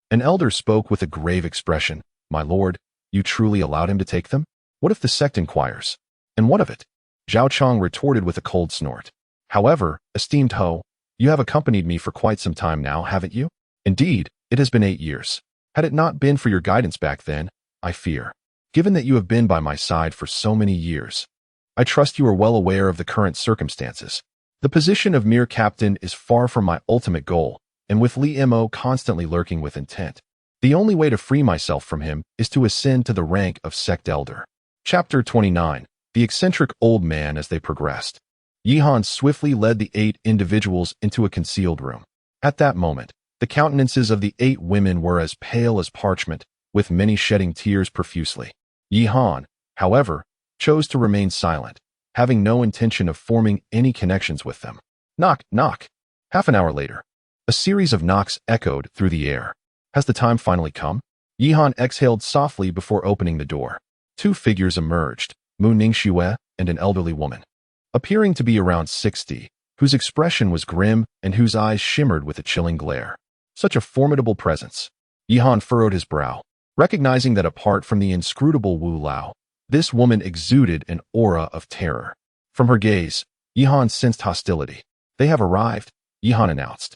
an elder spoke with a grave expression. My lord, you truly allowed him to take them? What if the sect inquires? And what of it? Zhao Chong retorted with a cold snort. However, esteemed Ho, you have accompanied me for quite some time now, haven't you? Indeed, it has been 8 years. Had it not been for your guidance back then, I fear. Given that you have been by my side for so many years, I trust you are well aware of the current circumstances. The position of mere captain is far from my ultimate goal, and with Li Mo constantly lurking with intent, the only way to free myself from him is to ascend to the rank of sect elder. Chapter 29. The eccentric old man. As they progressed, Yihan swiftly led the 8 individuals into a concealed room. At that moment, the countenances of the 8 women were as pale as parchment, with many shedding tears profusely. Yihan, however, chose to remain silent, having no intention of forming any connections with them. Knock, knock. Half an hour later, a series of knocks echoed through the air. Has the time finally come? Yihan exhaled softly before opening the door. 2 figures emerged, Mu Ningxue and an elderly woman, appearing to be around 60, whose expression was grim and whose eyes shimmered with a chilling glare. Such a formidable presence. Yihan furrowed his brow, recognizing that apart from the inscrutable Wu Lao, this woman exuded an aura of terror. From her gaze, Yihan sensed hostility. They have arrived, Yihan announced.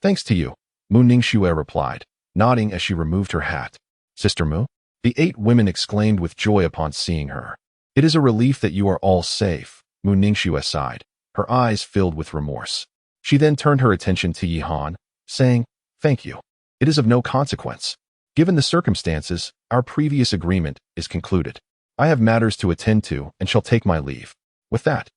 Thanks to you, Mu Ningxue replied, nodding as she removed her hat. Sister Mu? The 8 women exclaimed with joy upon seeing her. It is a relief that you are all safe, Mu Ningxue sighed, her eyes filled with remorse. She then turned her attention to Yihan, saying, Thank you. It is of no consequence. Given the circumstances, our previous agreement is concluded. I have matters to attend to and shall take my leave. With that,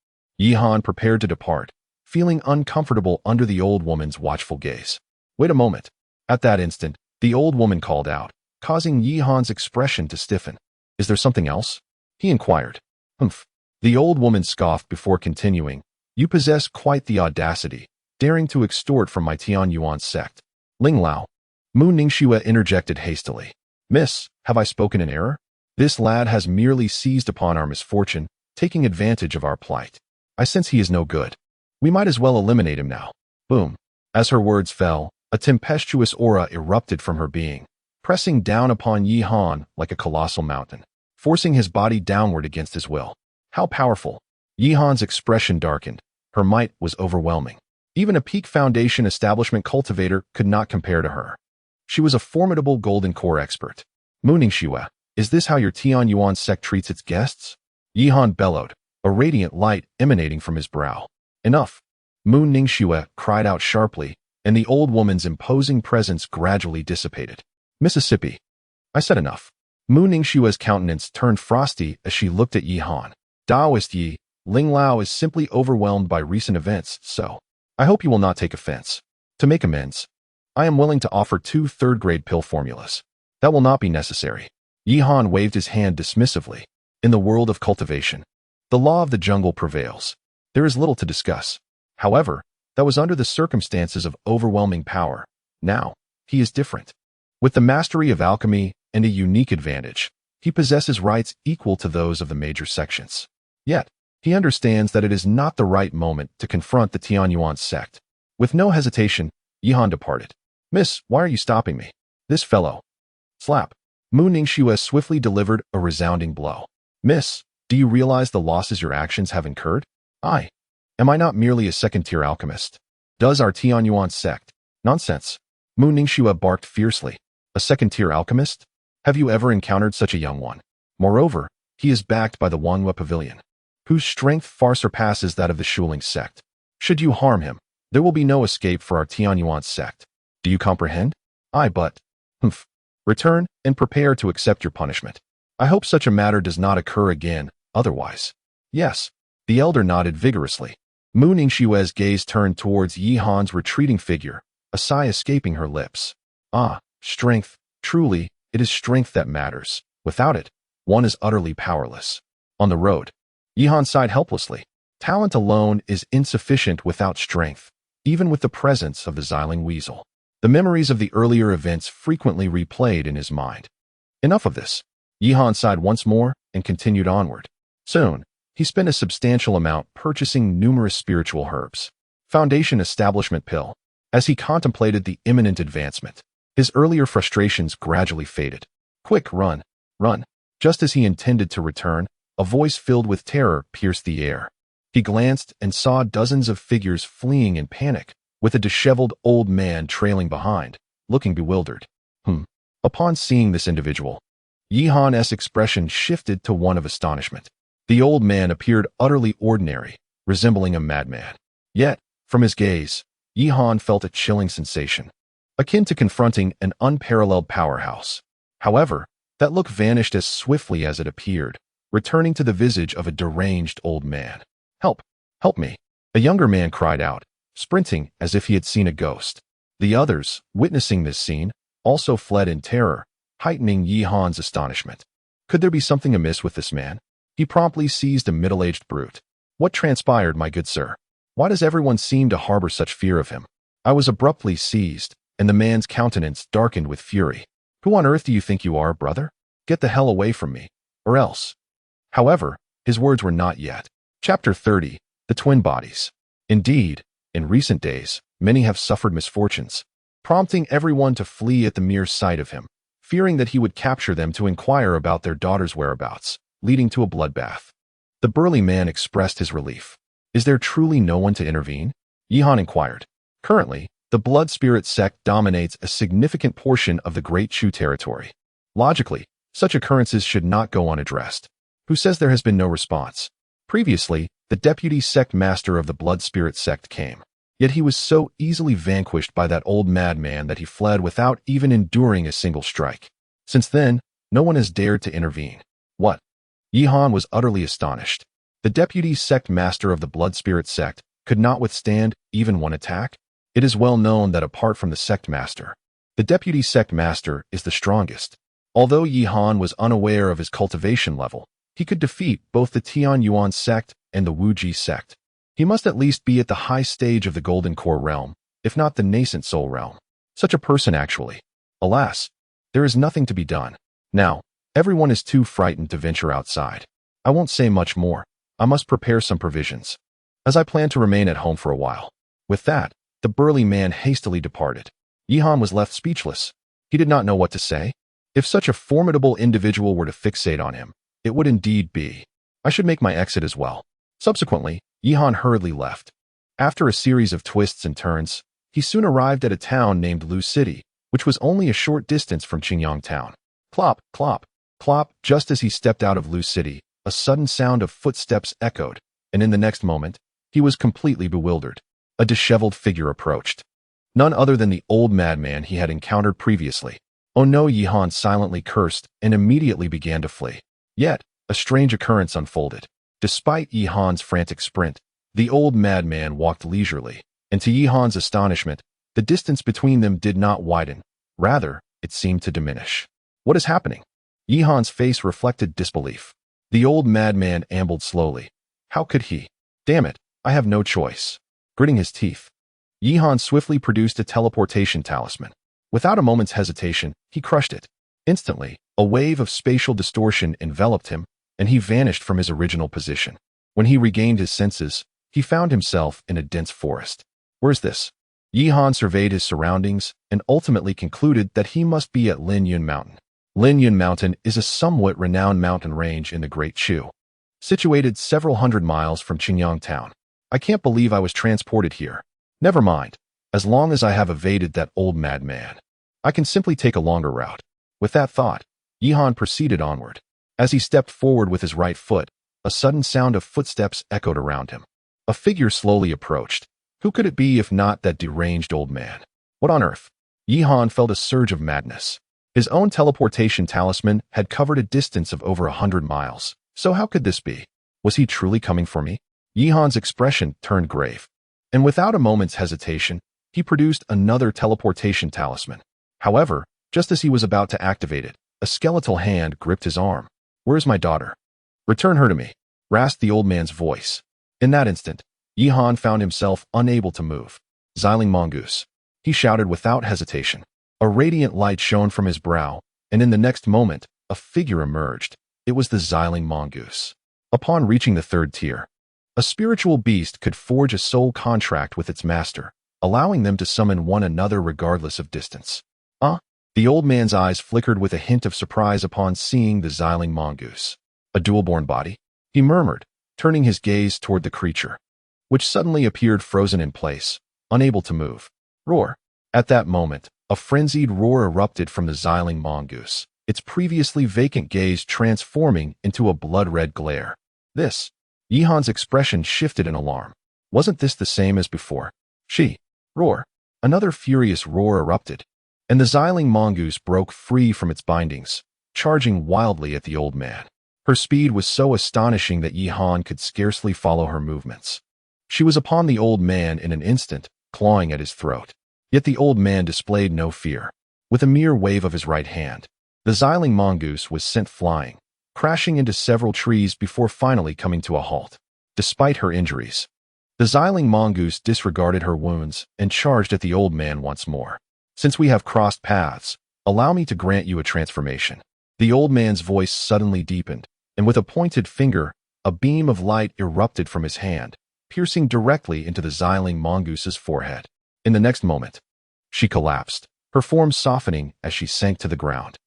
Yihan prepared to depart, feeling uncomfortable under the old woman's watchful gaze. Wait a moment. At that instant, the old woman called out, causing Yihan's expression to stiffen. Is there something else? He inquired. Humph. The old woman scoffed before continuing. You possess quite the audacity, daring to extort from my Tianyuan sect. Ling Lao. Mu Ningxue interjected hastily. Miss, have I spoken in error? This lad has merely seized upon our misfortune, taking advantage of our plight. I sense he is no good. We might as well eliminate him now. Boom. As her words fell, a tempestuous aura erupted from her being, pressing down upon Yihan like a colossal mountain, forcing his body downward against his will. How powerful! Yihan's expression darkened. Her might was overwhelming. Even a peak foundation establishment cultivator could not compare to her. She was a formidable golden core expert. Mu Ningxue, is this how your Tian Yuan sect treats its guests? Yihan bellowed, a radiant light emanating from his brow. Enough! Mu Ningxue cried out sharply, and the old woman's imposing presence gradually dissipated. Mississippi. I said enough. Mu Ningxue's countenance turned frosty as she looked at Yihan. Daoist Yi, Ling Lao is simply overwhelmed by recent events, so I hope you will not take offense. To make amends, I am willing to offer 2 third-grade pill formulas. That will not be necessary. Yihan waved his hand dismissively. In the world of cultivation, the law of the jungle prevails. There is little to discuss. However, that was under the circumstances of overwhelming power. Now, he is different. With the mastery of alchemy and a unique advantage, he possesses rights equal to those of the major sections. Yet, he understands that it is not the right moment to confront the Tianyuan sect. With no hesitation, Yihan departed. Miss, why are you stopping me? This fellow. Slap. Mu Ningxue swiftly delivered a resounding blow. Miss, do you realize the losses your actions have incurred? Am I not merely a second-tier alchemist? Does our Tianyuan sect? Nonsense. Mu Ningxue barked fiercely. A second-tier alchemist? Have you ever encountered such a young one? Moreover, he is backed by the Wanhua Pavilion, whose strength far surpasses that of the Shuling sect. Should you harm him, there will be no escape for our Tianyuan sect. Do you comprehend? But, return and prepare to accept your punishment. I hope such a matter does not occur again, otherwise. Yes, the elder nodded vigorously. Mu Ningxue's gaze turned towards Yihan's retreating figure, a sigh escaping her lips. Strength. Truly, it is strength that matters. Without it, one is utterly powerless. On the road, Yihan sighed helplessly. Talent alone is insufficient without strength, even with the presence of the Xiling Weasel. The memories of the earlier events frequently replayed in his mind. Enough of this. Yihan sighed once more and continued onward. Soon, he spent a substantial amount purchasing numerous spiritual herbs. Foundation establishment pill. As he contemplated the imminent advancement, his earlier frustrations gradually faded. Quick, run, run. Just as he intended to return, a voice filled with terror pierced the air. He glanced and saw dozens of figures fleeing in panic, with a disheveled old man trailing behind, looking bewildered. Upon seeing this individual, Yihan's expression shifted to one of astonishment. The old man appeared utterly ordinary, resembling a madman. Yet, from his gaze, Yihan felt a chilling sensation, akin to confronting an unparalleled powerhouse. However, that look vanished as swiftly as it appeared, returning to the visage of a deranged old man. Help! Help me! A younger man cried out, sprinting as if he had seen a ghost. The others, witnessing this scene, also fled in terror, heightening Yihan's astonishment. Could there be something amiss with this man? He promptly seized a middle-aged brute. What transpired, my good sir? Why does everyone seem to harbor such fear of him? I was abruptly seized, and the man's countenance darkened with fury. Who on earth do you think you are, brother? Get the hell away from me, or else. However, his words were not yet. Chapter 30. The Twin Bodies. Indeed, in recent days, many have suffered misfortunes, prompting everyone to flee at the mere sight of him, fearing that he would capture them to inquire about their daughter's whereabouts, leading to a bloodbath. The burly man expressed his relief. Is there truly no one to intervene? Yihan inquired. Currently, the Blood Spirit sect dominates a significant portion of the Great Chu territory. Logically, such occurrences should not go unaddressed. Who says there has been no response? Previously, the deputy sect master of the Blood Spirit sect came. Yet he was so easily vanquished by that old madman that he fled without even enduring a single strike. Since then, no one has dared to intervene. What? Yihan was utterly astonished. The deputy sect master of the Blood Spirit sect could not withstand even one attack? It is well known that apart from the sect master, the deputy sect master is the strongest. Although Yihan was unaware of his cultivation level, he could defeat both the Tian Yuan sect and the Wuji sect. He must at least be at the high stage of the Golden Core realm, if not the nascent soul realm. Such a person actually. Alas, there is nothing to be done. Now, everyone is too frightened to venture outside. I won't say much more. I must prepare some provisions, as I plan to remain at home for a while. With that, the burly man hastily departed. Yihan was left speechless. He did not know what to say. If such a formidable individual were to fixate on him, it would indeed be. I should make my exit as well. Subsequently, Yihan hurriedly left. After a series of twists and turns, he soon arrived at a town named Lu City, which was only a short distance from Qingyang town. Clop, clop, clop. Just as he stepped out of Lu City, a sudden sound of footsteps echoed, and in the next moment, he was completely bewildered. A disheveled figure approached. None other than the old madman he had encountered previously. Oh no, Yihan silently cursed and immediately began to flee. Yet, a strange occurrence unfolded. Despite Yihan's frantic sprint, the old madman walked leisurely, and to Yihan's astonishment, the distance between them did not widen. Rather, it seemed to diminish. What is happening? Yihan's face reflected disbelief. The old madman ambled slowly. How could he? Damn it, I have no choice. Gritting his teeth, Yihan swiftly produced a teleportation talisman. Without a moment's hesitation, he crushed it. Instantly, a wave of spatial distortion enveloped him, and he vanished from his original position. When he regained his senses, he found himself in a dense forest. Where's this? Yihan surveyed his surroundings and ultimately concluded that he must be at Linyun Mountain. Linyun Mountain is a somewhat renowned mountain range in the Great Chu, situated several hundred miles from Qingyang town. I can't believe I was transported here. Never mind. As long as I have evaded that old madman, I can simply take a longer route. With that thought, Yihan proceeded onward. As he stepped forward with his right foot, a sudden sound of footsteps echoed around him. A figure slowly approached. Who could it be if not that deranged old man? What on earth? Yihan felt a surge of madness. His own teleportation talisman had covered a distance of over 100 miles. So how could this be? Was he truly coming for me? Yihan's expression turned grave, and without a moment's hesitation, he produced another teleportation talisman. However, just as he was about to activate it, a skeletal hand gripped his arm. Where's my daughter? Return her to me, rasped the old man's voice. In that instant, Yihan found himself unable to move. Xiling mongoose, he shouted without hesitation. A radiant light shone from his brow, and in the next moment, a figure emerged. It was the Xiling mongoose. Upon reaching the third tier, a spiritual beast could forge a soul contract with its master, allowing them to summon one another regardless of distance. The old man's eyes flickered with a hint of surprise upon seeing the Xiling mongoose. A dual-born body? He murmured, turning his gaze toward the creature, which suddenly appeared frozen in place, unable to move. Roar! At that moment, a frenzied roar erupted from the Xiling mongoose, its previously vacant gaze transforming into a blood-red glare. Yihan's expression shifted in alarm. Wasn't this the same as before? Roar! Another furious roar erupted, and the Xiling mongoose broke free from its bindings, charging wildly at the old man. Her speed was so astonishing that Yihan could scarcely follow her movements. She was upon the old man in an instant, clawing at his throat. Yet the old man displayed no fear. With a mere wave of his right hand, the Xiling mongoose was sent flying, crashing into several trees before finally coming to a halt. Despite her injuries, the Xiling mongoose disregarded her wounds and charged at the old man once more. Since we have crossed paths, allow me to grant you a transformation. The old man's voice suddenly deepened, and with a pointed finger, a beam of light erupted from his hand, piercing directly into the Xiling mongoose's forehead. In the next moment, she collapsed, her form softening as she sank to the ground.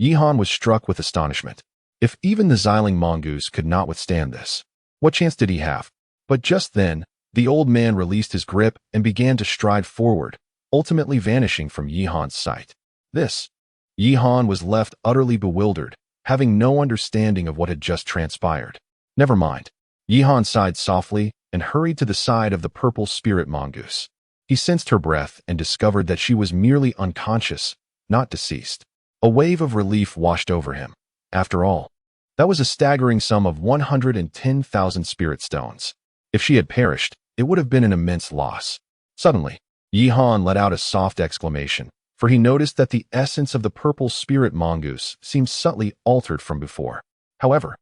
Yihan was struck with astonishment. If even the Xiling mongoose could not withstand this, what chance did he have? But just then, the old man released his grip and began to stride forward, ultimately vanishing from Yihan's sight. Yihan was left utterly bewildered, having no understanding of what had just transpired. Never mind. Yihan sighed softly and hurried to the side of the purple spirit mongoose. He sensed her breath and discovered that she was merely unconscious, not deceased. A wave of relief washed over him. After all, that was a staggering sum of 110,000 spirit stones. If she had perished, it would have been an immense loss. Suddenly, Yihan let out a soft exclamation, for he noticed that the essence of the purple spirit mongoose seemed subtly altered from before. However,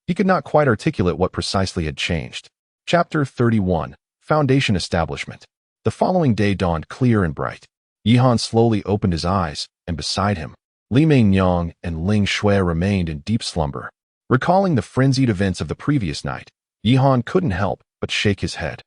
he could not quite articulate what precisely had changed. Chapter 31, Foundation Establishment. The following day dawned clear and bright. Yihan slowly opened his eyes, and beside him, Li Mengnyang and Ling Shui remained in deep slumber. Recalling the frenzied events of the previous night, Yihan couldn't help but shake his head.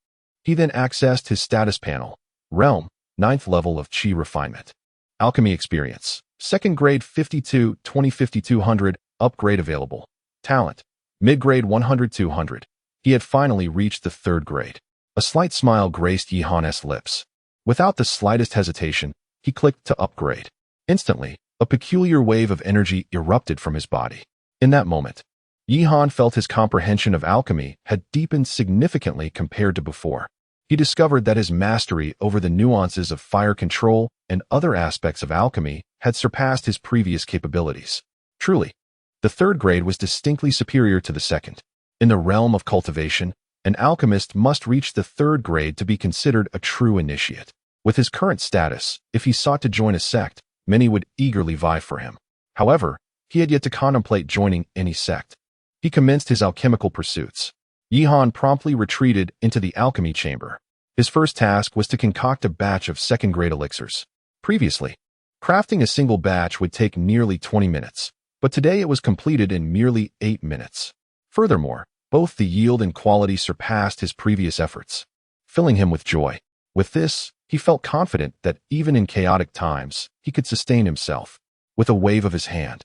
He then accessed his status panel. Realm, 9th level of Qi Refinement. Alchemy Experience, 2nd grade 52, 205200, upgrade available. Talent, mid-grade 100-200. He had finally reached the 3rd grade. A slight smile graced Yihan's lips. Without the slightest hesitation, he clicked to upgrade. Instantly, a peculiar wave of energy erupted from his body. In that moment, Yihan felt his comprehension of alchemy had deepened significantly compared to before. He discovered that his mastery over the nuances of fire control and other aspects of alchemy had surpassed his previous capabilities. Truly, the third grade was distinctly superior to the second. In the realm of cultivation, an alchemist must reach the third grade to be considered a true initiate. With his current status, if he sought to join a sect, many would eagerly vie for him. However, he had yet to contemplate joining any sect. He commenced his alchemical pursuits. Yihan promptly retreated into the alchemy chamber. His first task was to concoct a batch of second-grade elixirs. Previously, crafting a single batch would take nearly 20 minutes, but today it was completed in merely 8 minutes. Furthermore, both the yield and quality surpassed his previous efforts, filling him with joy. With this, he felt confident that even in chaotic times, he could sustain himself. With a wave of his hand,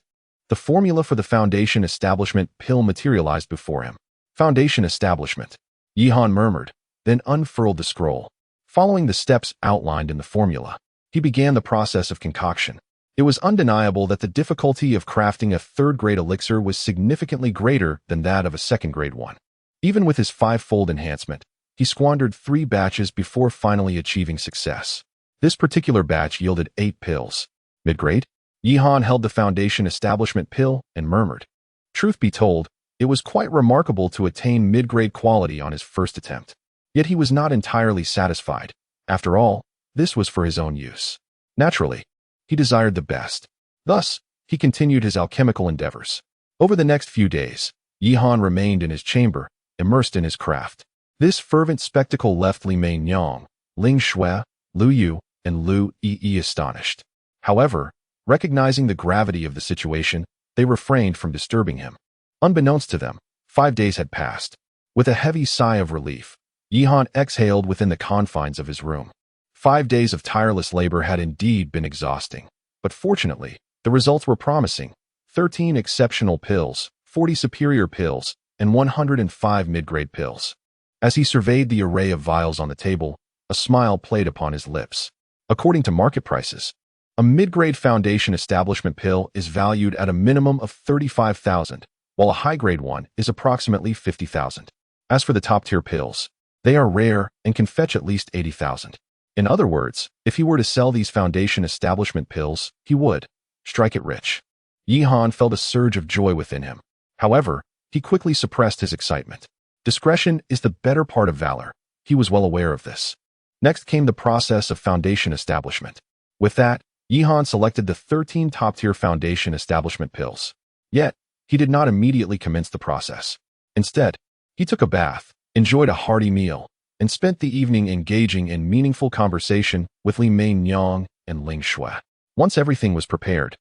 the formula for the Foundation Establishment pill materialized before him. Foundation Establishment, Yihan murmured, then unfurled the scroll. Following the steps outlined in the formula, he began the process of concoction. It was undeniable that the difficulty of crafting a third-grade elixir was significantly greater than that of a second-grade one. Even with his 5-fold enhancement, he squandered 3 batches before finally achieving success. This particular batch yielded 8 pills. Mid-grade? Yihan held the Foundation Establishment pill and murmured. Truth be told, it was quite remarkable to attain mid-grade quality on his first attempt. Yet he was not entirely satisfied. After all, this was for his own use. Naturally, he desired the best. Thus, he continued his alchemical endeavors. Over the next few days, Yihan remained in his chamber, immersed in his craft. This fervent spectacle left Li Mei Nyang, Ling Shui, Lu Yu, and Lu Yi astonished. However, recognizing the gravity of the situation, they refrained from disturbing him. Unbeknownst to them, 5 days had passed. With a heavy sigh of relief, Yihan exhaled within the confines of his room. 5 days of tireless labor had indeed been exhausting, but fortunately, the results were promising. 13 exceptional pills, 40 superior pills, and 105 mid-grade pills. As he surveyed the array of vials on the table, a smile played upon his lips. According to market prices, a mid-grade Foundation Establishment pill is valued at a minimum of 35,000, while a high-grade one is approximately 50,000. As for the top-tier pills, they are rare and can fetch at least 80,000. In other words, if he were to sell these Foundation Establishment pills, he would strike it rich. Yihan felt a surge of joy within him. However, he quickly suppressed his excitement. Discretion is the better part of valor. He was well aware of this. Next came the process of Foundation Establishment. With that, Yihan selected the 13 top-tier Foundation Establishment pills. Yet, he did not immediately commence the process. Instead, he took a bath, enjoyed a hearty meal, and spent the evening engaging in meaningful conversation with Li Mei Nyang and Ling Shui. Once everything was prepared,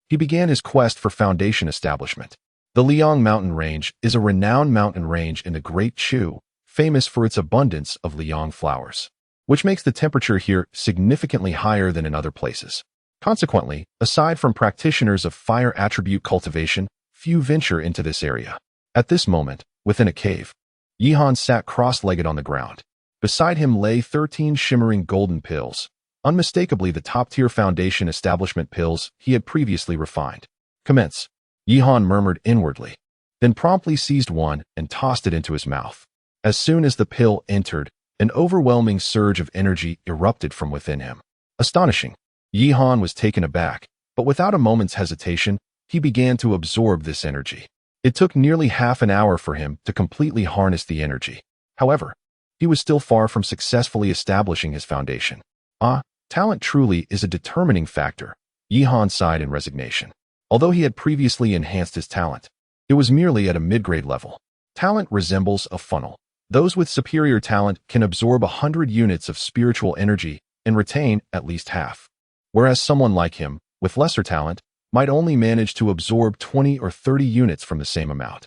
he began his quest for Foundation Establishment. The Liang Mountain Range is a renowned mountain range in the Great Chu, famous for its abundance of Liang flowers, which makes the temperature here significantly higher than in other places. Consequently, aside from practitioners of fire attribute cultivation, few venture into this area. At this moment, within a cave, Yihan sat cross-legged on the ground. Beside him lay 13 shimmering golden pills, unmistakably the top-tier Foundation Establishment pills he had previously refined. Commence, Yihan murmured inwardly, then promptly seized one and tossed it into his mouth. As soon as the pill entered, an overwhelming surge of energy erupted from within him. Astonishing, Yihan was taken aback, but without a moment's hesitation, he began to absorb this energy. It took nearly half an hour for him to completely harness the energy. However, he was still far from successfully establishing his foundation. Talent truly is a determining factor, Yihan sighed in resignation. Although he had previously enhanced his talent, it was merely at a mid-grade level. Talent resembles a funnel. Those with superior talent can absorb 100 units of spiritual energy and retain at least half, whereas someone like him, with lesser talent, might only manage to absorb 20 or 30 units from the same amount.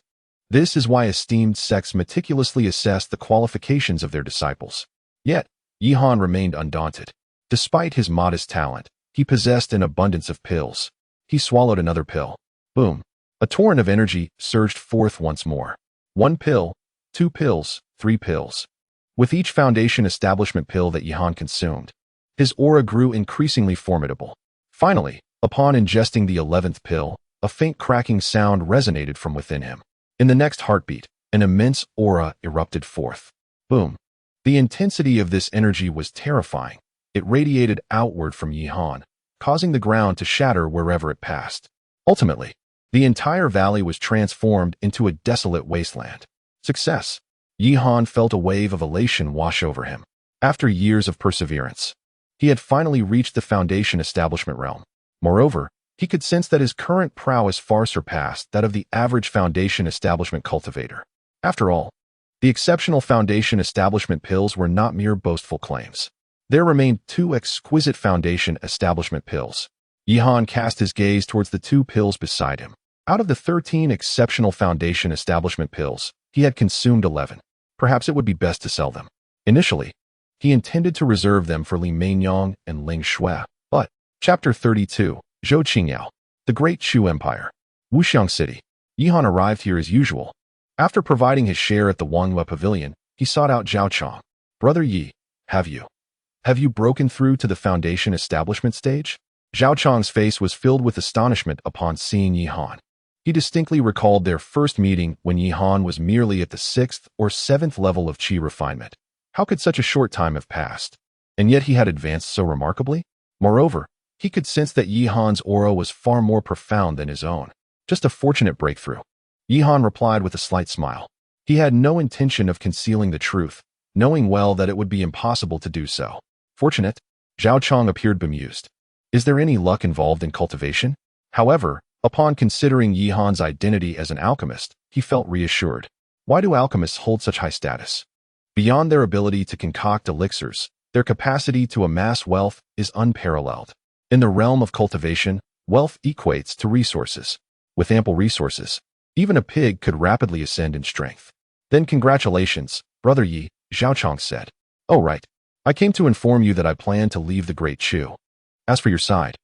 This is why esteemed sects meticulously assess the qualifications of their disciples. Yet, Yihan remained undaunted. Despite his modest talent, he possessed an abundance of pills. He swallowed another pill. Boom. A torrent of energy surged forth once more. 1 pill, 2 pills, 3 pills. With each foundation establishment pill that Yihan consumed, his aura grew increasingly formidable. Finally, upon ingesting the 11th pill, a faint cracking sound resonated from within him. In the next heartbeat, an immense aura erupted forth. Boom. The intensity of this energy was terrifying. It radiated outward from Yihan, causing the ground to shatter wherever it passed. Ultimately, the entire valley was transformed into a desolate wasteland. Success. Yihan felt a wave of elation wash over him. After years of perseverance, he had finally reached the foundation establishment realm. Moreover, he could sense that his current prowess far surpassed that of the average foundation establishment cultivator. After all, the exceptional foundation establishment pills were not mere boastful claims. There remained 2 exquisite foundation establishment pills. Yihan cast his gaze towards the 2 pills beside him. Out of the 13 exceptional foundation establishment pills, he had consumed 11. Perhaps it would be best to sell them. Initially, he intended to reserve them for Li Mainyang and Ling Shui. But, Chapter 32, Zhou Qingyao, the Great Chu Empire, Wuxiang City. Yihan arrived here as usual. After providing his share at the Wanghua Pavilion, he sought out Zhao Chong. Brother Yi, have you broken through to the foundation establishment stage? Zhao Chong's face was filled with astonishment upon seeing Yihan. He distinctly recalled their first meeting when Yihan was merely at the 6th or 7th level of qi refinement. How could such a short time have passed? And yet he had advanced so remarkably? Moreover, he could sense that Yihan's aura was far more profound than his own. Just a fortunate breakthrough. Yihan replied with a slight smile. He had no intention of concealing the truth, knowing well that it would be impossible to do so. Fortunate? Zhao Chong appeared bemused. Is there any luck involved in cultivation? However, upon considering Yihan's identity as an alchemist, he felt reassured. Why do alchemists hold such high status? Beyond their ability to concoct elixirs, their capacity to amass wealth is unparalleled. In the realm of cultivation, wealth equates to resources. With ample resources, even a pig could rapidly ascend in strength. Then congratulations, Brother Yi, Zhao Chong said. Oh right. I came to inform you that I plan to leave the Great Chu. As for your side,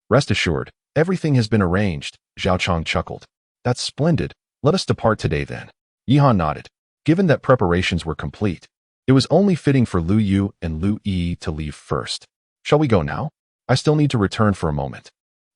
rest assured, everything has been arranged, Zhao Chong chuckled. That's splendid. Let us depart today then. Yihan nodded. Given that preparations were complete, it was only fitting for Lu Yu and Lu Yi to leave first. Shall we go now? I still need to return for a moment.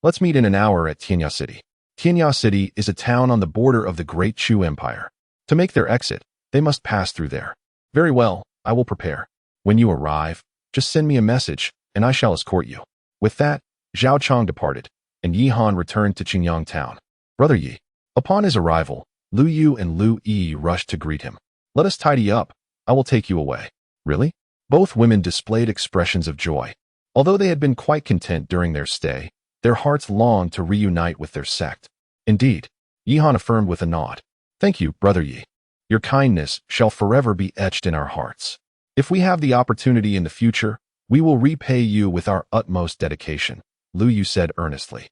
Let's meet in an hour at Tianya City. Tianya City is a town on the border of the Great Chu Empire. To make their exit, they must pass through there. Very well, I will prepare. When you arrive, just send me a message, and I shall escort you. With that, Zhao Chong departed, and Yihan returned to Qingyang town. Brother Yi. Upon his arrival, Lu Yu and Lu Yi rushed to greet him. Let us tidy up. I will take you away. Really? Both women displayed expressions of joy. Although they had been quite content during their stay, their hearts longed to reunite with their sect. Indeed, Yihan affirmed with a nod. Thank you, Brother Yi. Your kindness shall forever be etched in our hearts. If we have the opportunity in the future, we will repay you with our utmost dedication, Lu Yu said earnestly.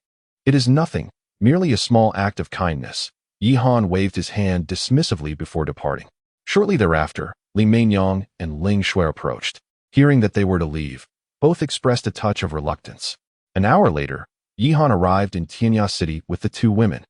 It is nothing, merely a small act of kindness. Yihan waved his hand dismissively before departing. Shortly thereafter, Li Mainyang and Ling Shui approached. Hearing that they were to leave, both expressed a touch of reluctance. An hour later, Yihan arrived in Tianya City with the 2 women,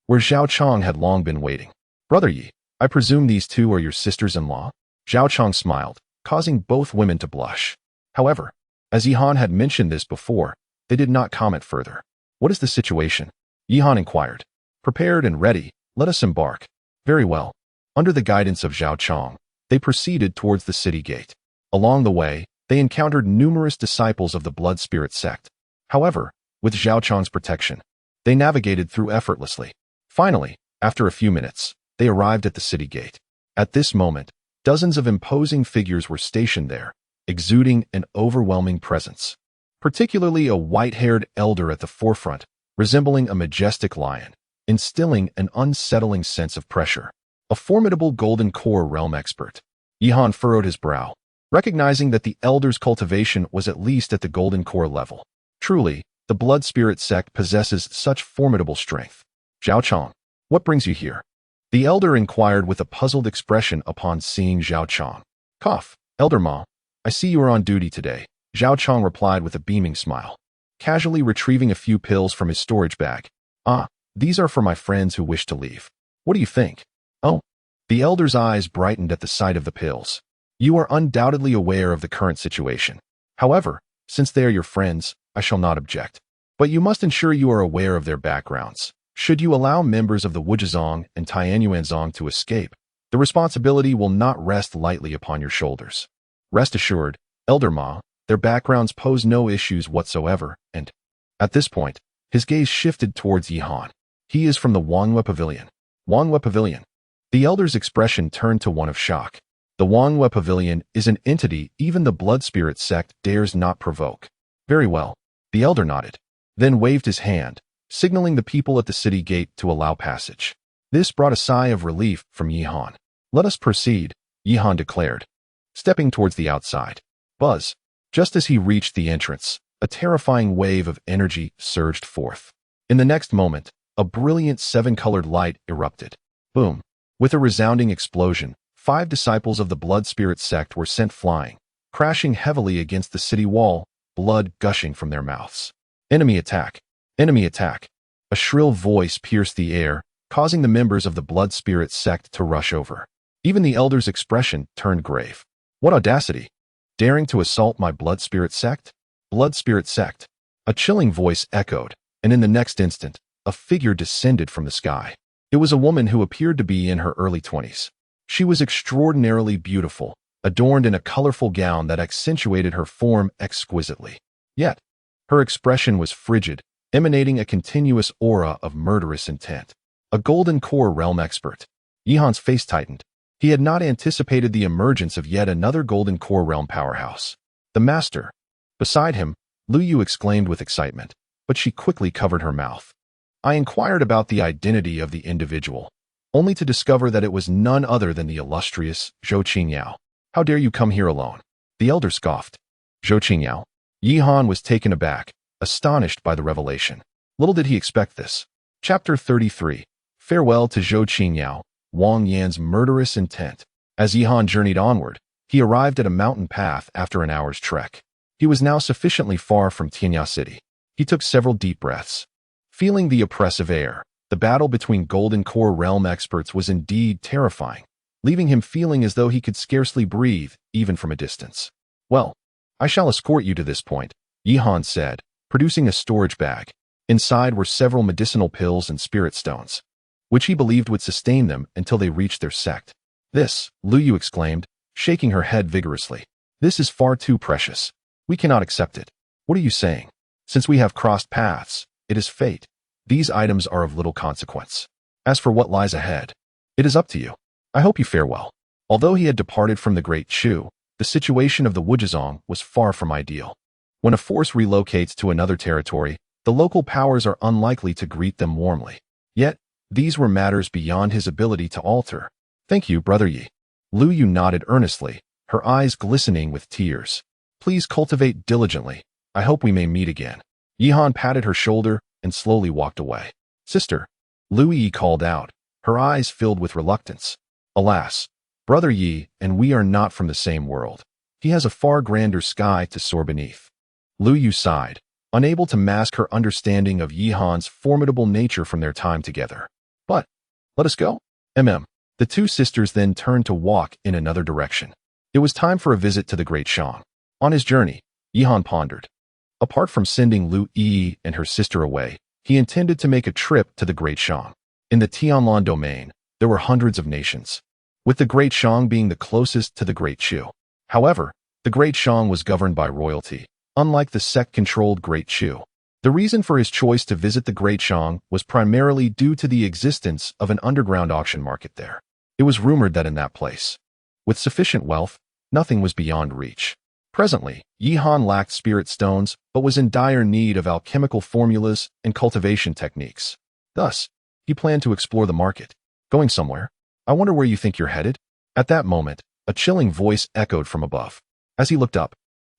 where Zhao Chong had long been waiting. Brother Yi, I presume these 2 are your sisters-in-law? Zhao Chong smiled, causing both women to blush. However, as Yihan had mentioned this before, they did not comment further. What is the situation? Yihan inquired. Prepared and ready, let us embark. Very well. Under the guidance of Zhao Chong, they proceeded towards the city gate. Along the way, they encountered numerous disciples of the Blood Spirit sect. However, with Zhao Chong's protection, they navigated through effortlessly. Finally, after a few minutes, they arrived at the city gate. At this moment, dozens of imposing figures were stationed there, exuding an overwhelming presence. Particularly a white-haired elder at the forefront, resembling a majestic lion, instilling an unsettling sense of pressure. A formidable golden core realm expert. Yihan furrowed his brow, recognizing that the elder's cultivation was at least at the golden core level. Truly, the Blood Spirit sect possesses such formidable strength. Zhao Chong, what brings you here? The elder inquired with a puzzled expression upon seeing Zhao Chong. Cough, Elder Ma, I see you are on duty today, Zhao Chong replied with a beaming smile, casually retrieving a few pills from his storage bag. Ah, these are for my friends who wish to leave. What do you think? Oh, the elder's eyes brightened at the sight of the pills. You are undoubtedly aware of the current situation. However, since they are your friends, I shall not object. But you must ensure you are aware of their backgrounds. Should you allow members of the Wujizong and Tianyuanzong to escape, the responsibility will not rest lightly upon your shoulders. Rest assured, Elder Ma, their backgrounds pose no issues whatsoever, and at this point, his gaze shifted towards Yihan. He is from the Wanghua Pavilion. Wanghua Pavilion. The elder's expression turned to one of shock. The Wanghua Pavilion is an entity even the blood spirit sect dares not provoke. Very well. The elder nodded, then waved his hand, signaling the people at the city gate to allow passage. This brought a sigh of relief from Yihan. Let us proceed, Yihan declared, stepping towards the outside. Buzz. Just as he reached the entrance, a terrifying wave of energy surged forth. In the next moment, a brilliant seven-colored light erupted. Boom. With a resounding explosion, 5 disciples of the blood spirit sect were sent flying, crashing heavily against the city wall, blood gushing from their mouths. Enemy attack! Enemy attack! A shrill voice pierced the air, causing the members of the blood spirit sect to rush over. Even the elder's expression turned grave. What audacity! Daring to assault my blood spirit sect? Blood spirit sect! A chilling voice echoed, and in the next instant, a figure descended from the sky. It was a woman who appeared to be in her early 20s. She was extraordinarily beautiful, adorned in a colorful gown that accentuated her form exquisitely. Yet, her expression was frigid, emanating a continuous aura of murderous intent. A golden core realm expert. Yihan's face tightened. He had not anticipated the emergence of yet another golden core realm powerhouse. The master. Beside him, Lu Yu exclaimed with excitement, but she quickly covered her mouth. I inquired about the identity of the individual, only to discover that it was none other than the illustrious Zhou Qingyao. How dare you come here alone? The elder scoffed. Zhou Qingyao. Yihan was taken aback, astonished by the revelation. Little did he expect this. Chapter 33. Farewell to Zhou Qingyao, Wang Yan's murderous intent. As Yihan journeyed onward, he arrived at a mountain path after an hour's trek. He was now sufficiently far from Tianya City. He took several deep breaths. Feeling the oppressive air, the battle between Golden Core realm experts was indeed terrifying, leaving him feeling as though he could scarcely breathe, even from a distance. Well, I shall escort you to this point, Yihan said, producing a storage bag. Inside were several medicinal pills and spirit stones, which he believed would sustain them until they reached their sect. This, Lu Yu exclaimed, shaking her head vigorously. This is far too precious. We cannot accept it. What are you saying? Since we have crossed paths, it is fate. These items are of little consequence. As for what lies ahead, it is up to you. I hope you fare well. Although he had departed from the Great Chu, the situation of the Wujizong was far from ideal. When a force relocates to another territory, the local powers are unlikely to greet them warmly. Yet, these were matters beyond his ability to alter. Thank you, Brother Yi. Lu Yu nodded earnestly, her eyes glistening with tears. Please cultivate diligently. I hope we may meet again. Yihan patted her shoulder and slowly walked away. Sister, Lu Yi called out, her eyes filled with reluctance. Alas, Brother Yi and we are not from the same world. He has a far grander sky to soar beneath. Lu Yu sighed, unable to mask her understanding of Yihan's formidable nature from their time together. But, let us go. The two sisters then turned to walk in another direction. It was time for a visit to the Great Shang. On his journey, Yihan pondered. Apart from sending Lu Yi and her sister away, he intended to make a trip to the Great Shang. In the Tianlan domain, there were hundreds of nations, with the Great Shang being the closest to the Great Chu. However, the Great Shang was governed by royalty, unlike the sect-controlled Great Chu. The reason for his choice to visit the Great Shang was primarily due to the existence of an underground auction market there. It was rumored that in that place, with sufficient wealth, nothing was beyond reach. Presently, Yihan lacked spirit stones, but was in dire need of alchemical formulas and cultivation techniques. Thus, he planned to explore the market. Going somewhere? I wonder where you think you're headed? At that moment, a chilling voice echoed from above. As he looked up,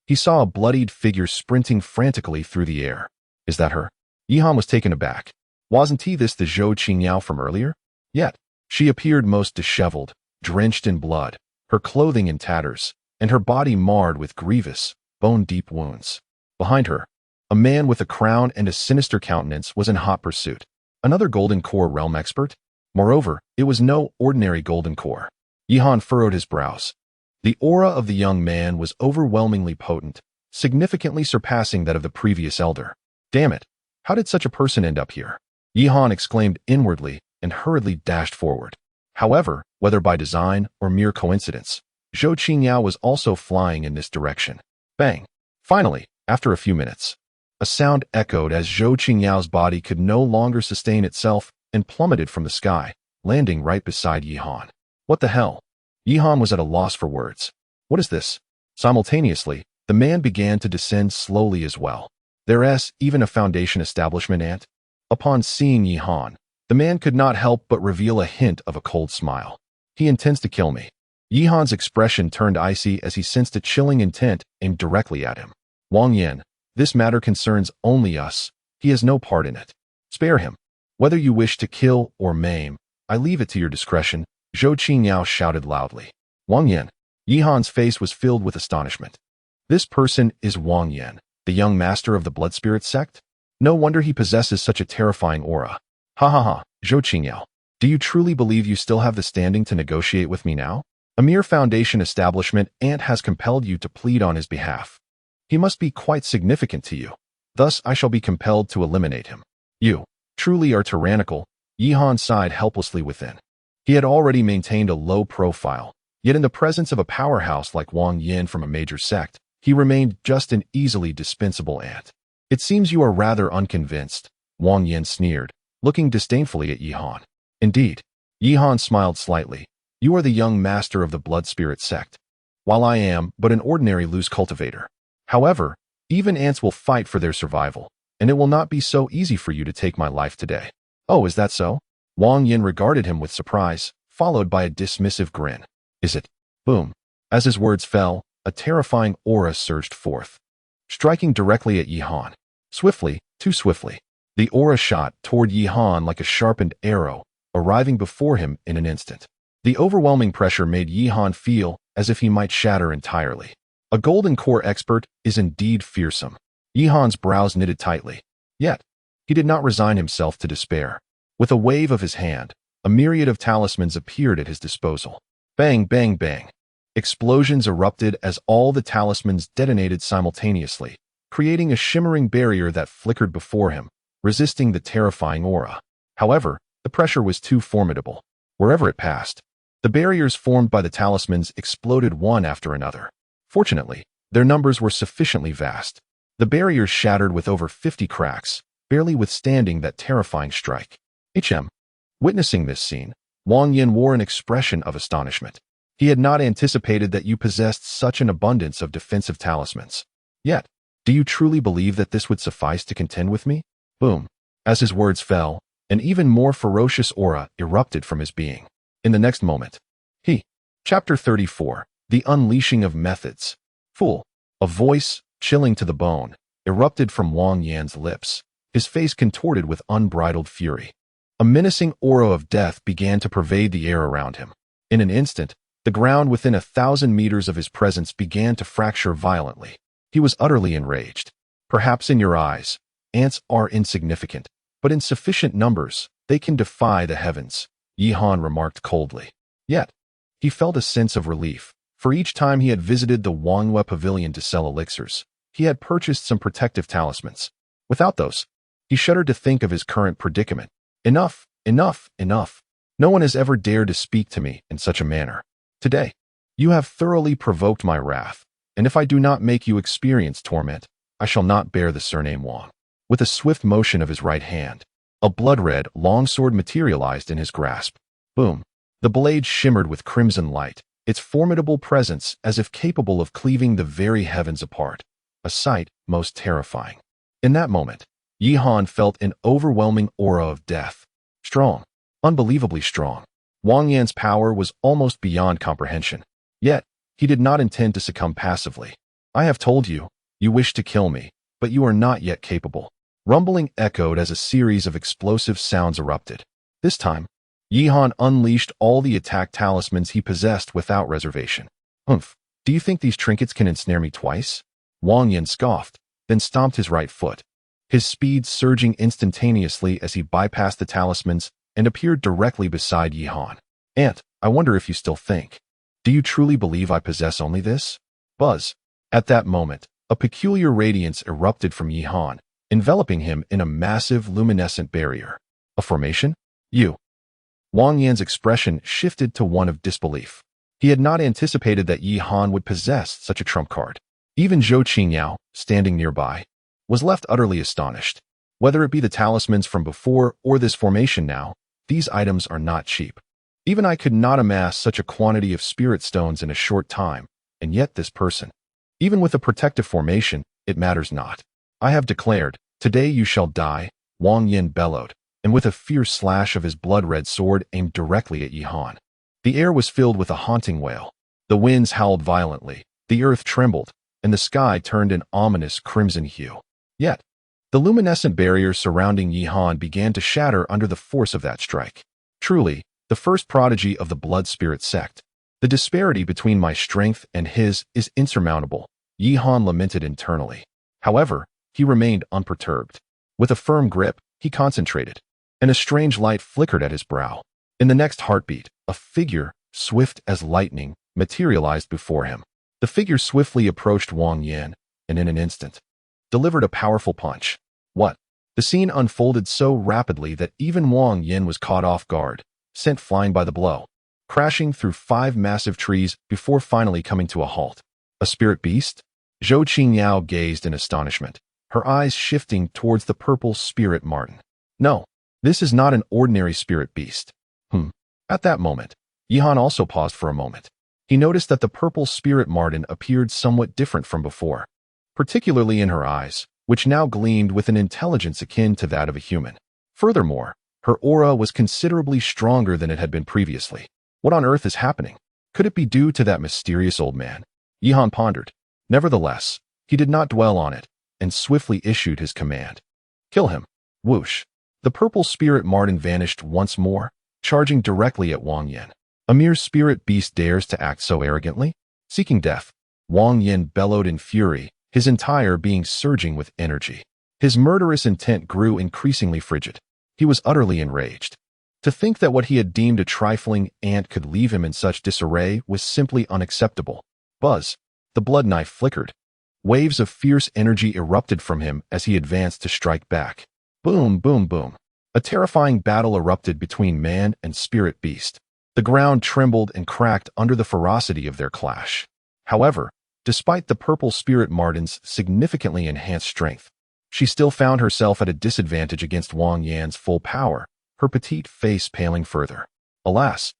he saw a bloodied figure sprinting frantically through the air. Is that her? Yihan was taken aback. Wasn't he this the Zhou Qingyao from earlier? Yet, she appeared most disheveled, drenched in blood, her clothing in tatters, and her body marred with grievous, bone-deep wounds. Behind her, a man with a crown and a sinister countenance was in hot pursuit. Another Golden Core realm expert? Moreover, it was no ordinary Golden Core. Yihan furrowed his brows. The aura of the young man was overwhelmingly potent, significantly surpassing that of the previous elder. Damn it! How did such a person end up here? Yihan exclaimed inwardly and hurriedly dashed forward. However, whether by design or mere coincidence, Zhou Qingyao was also flying in this direction. Bang! Finally, after a few minutes, a sound echoed as Zhou Qingyao's body could no longer sustain itself and plummeted from the sky, landing right beside Yihan. What the hell? Yihan was at a loss for words. What is this? Simultaneously, the man began to descend slowly as well. There's even a foundation establishment ant. Upon seeing Yihan, the man could not help but reveal a hint of a cold smile. He intends to kill me. Yihan's expression turned icy as he sensed a chilling intent aimed directly at him. Wang Yan, this matter concerns only us. He has no part in it. Spare him. Whether you wish to kill or maim, I leave it to your discretion, Zhou Qingyao shouted loudly. Wang Yan. Yihan's face was filled with astonishment. This person is Wang Yan, the young master of the blood spirit sect? No wonder he possesses such a terrifying aura. Ha ha ha, Zhou Qingyao. Do you truly believe you still have the standing to negotiate with me now? A mere foundation establishment ant has compelled you to plead on his behalf. He must be quite significant to you. Thus I shall be compelled to eliminate him. You truly are tyrannical, Yihan sighed helplessly within. He had already maintained a low profile, yet in the presence of a powerhouse like Wang Yin from a major sect, he remained just an easily dispensable ant. It seems you are rather unconvinced, Wang Yin sneered, looking disdainfully at Yihan. Indeed. Yihan smiled slightly. You are the young master of the blood spirit sect, while I am but an ordinary loose cultivator. However, even ants will fight for their survival, and it will not be so easy for you to take my life today. Oh, is that so? Wang Yin regarded him with surprise, followed by a dismissive grin. Is it? Boom. As his words fell, a terrifying aura surged forth, striking directly at Yihan. Swiftly, too swiftly, the aura shot toward Yihan like a sharpened arrow, arriving before him in an instant. The overwhelming pressure made Yihan feel as if he might shatter entirely. A golden core expert is indeed fearsome. Yihan's brows knitted tightly. Yet, he did not resign himself to despair. With a wave of his hand, a myriad of talismans appeared at his disposal. Bang, bang, bang. Explosions erupted as all the talismans detonated simultaneously, creating a shimmering barrier that flickered before him, resisting the terrifying aura. However, the pressure was too formidable. Wherever it passed, the barriers formed by the talismans exploded one after another. Fortunately, their numbers were sufficiently vast. The barriers shattered with over 50 cracks, barely withstanding that terrifying strike. Witnessing this scene, Wang Yin wore an expression of astonishment. He had not anticipated that you possessed such an abundance of defensive talismans. Yet, do you truly believe that this would suffice to contend with me? Boom. As his words fell, an even more ferocious aura erupted from his being. In the next moment, Chapter 34, The Unleashing of Methods. Fool. A voice, chilling to the bone, erupted from Wang Yan's lips, his face contorted with unbridled fury. A menacing aura of death began to pervade the air around him. In an instant, the ground within 1,000 meters of his presence began to fracture violently. He was utterly enraged. Perhaps in your eyes, ants are insignificant, but in sufficient numbers, they can defy the heavens, Yihan remarked coldly. Yet, he felt a sense of relief, for each time he had visited the Wangyue Pavilion to sell elixirs, he had purchased some protective talismans. Without those, he shuddered to think of his current predicament. Enough, enough, enough. No one has ever dared to speak to me in such a manner. Today, you have thoroughly provoked my wrath, and if I do not make you experience torment, I shall not bear the surname Wang. With a swift motion of his right hand, a blood-red longsword materialized in his grasp. Boom. The blade shimmered with crimson light, its formidable presence as if capable of cleaving the very heavens apart, a sight most terrifying. In that moment, Yihan felt an overwhelming aura of death. Strong, unbelievably strong. Wang Yan's power was almost beyond comprehension. Yet, he did not intend to succumb passively. I have told you, you wish to kill me, but you are not yet capable. Rumbling echoed as a series of explosive sounds erupted. This time, Yihan unleashed all the attack talismans he possessed without reservation. Humph, do you think these trinkets can ensnare me twice? Wang Yin scoffed, then stomped his right foot, his speed surging instantaneously as he bypassed the talismans and appeared directly beside Yihan. Ant, I wonder if you still think. Do you truly believe I possess only this? Buzz. At that moment, a peculiar radiance erupted from Yihan, enveloping him in a massive luminescent barrier. A formation? You. Wang Yan's expression shifted to one of disbelief. He had not anticipated that Yihan would possess such a trump card. Even Zhou Qingyao, standing nearby, was left utterly astonished. Whether it be the talismans from before or this formation now, these items are not cheap. Even I could not amass such a quantity of spirit stones in a short time, and yet this person. Even with a protective formation, it matters not. I have declared, today you shall die, Wang Yin bellowed, and with a fierce slash of his blood-red sword aimed directly at Yihan. The air was filled with a haunting wail. The winds howled violently, the earth trembled, and the sky turned an ominous crimson hue. Yet, the luminescent barrier surrounding Yihan began to shatter under the force of that strike. Truly, the first prodigy of the blood spirit sect. The disparity between my strength and his is insurmountable, Yihan lamented internally. However, he remained unperturbed. With a firm grip, he concentrated, and a strange light flickered at his brow. In the next heartbeat, a figure, swift as lightning, materialized before him. The figure swiftly approached Wang Yan, and in an instant, delivered a powerful punch. What? The scene unfolded so rapidly that even Wang Yan was caught off guard, sent flying by the blow, crashing through 5 massive trees before finally coming to a halt. A spirit beast? Zhou Qingyao gazed in astonishment, her eyes shifting towards the purple spirit marten. No, this is not an ordinary spirit beast. At that moment, Yihan also paused for a moment. He noticed that the purple spirit marten appeared somewhat different from before, particularly in her eyes, which now gleamed with an intelligence akin to that of a human. Furthermore, her aura was considerably stronger than it had been previously. What on earth is happening? Could it be due to that mysterious old man? Yihan pondered. Nevertheless, he did not dwell on it, and swiftly issued his command. Kill him. Whoosh. The purple spirit marten vanished once more, charging directly at Wang Yan. A mere spirit beast dares to act so arrogantly? Seeking death, Wang Yan bellowed in fury, his entire being surging with energy. His murderous intent grew increasingly frigid. He was utterly enraged. To think that what he had deemed a trifling ant could leave him in such disarray was simply unacceptable. Buzz. The blood knife flickered. Waves of fierce energy erupted from him as he advanced to strike back. Boom, boom, boom. A terrifying battle erupted between man and spirit beast. The ground trembled and cracked under the ferocity of their clash. However, despite the purple spirit marten's significantly enhanced strength, she still found herself at a disadvantage against Wang Yan's full power, her petite face paling further. Alas,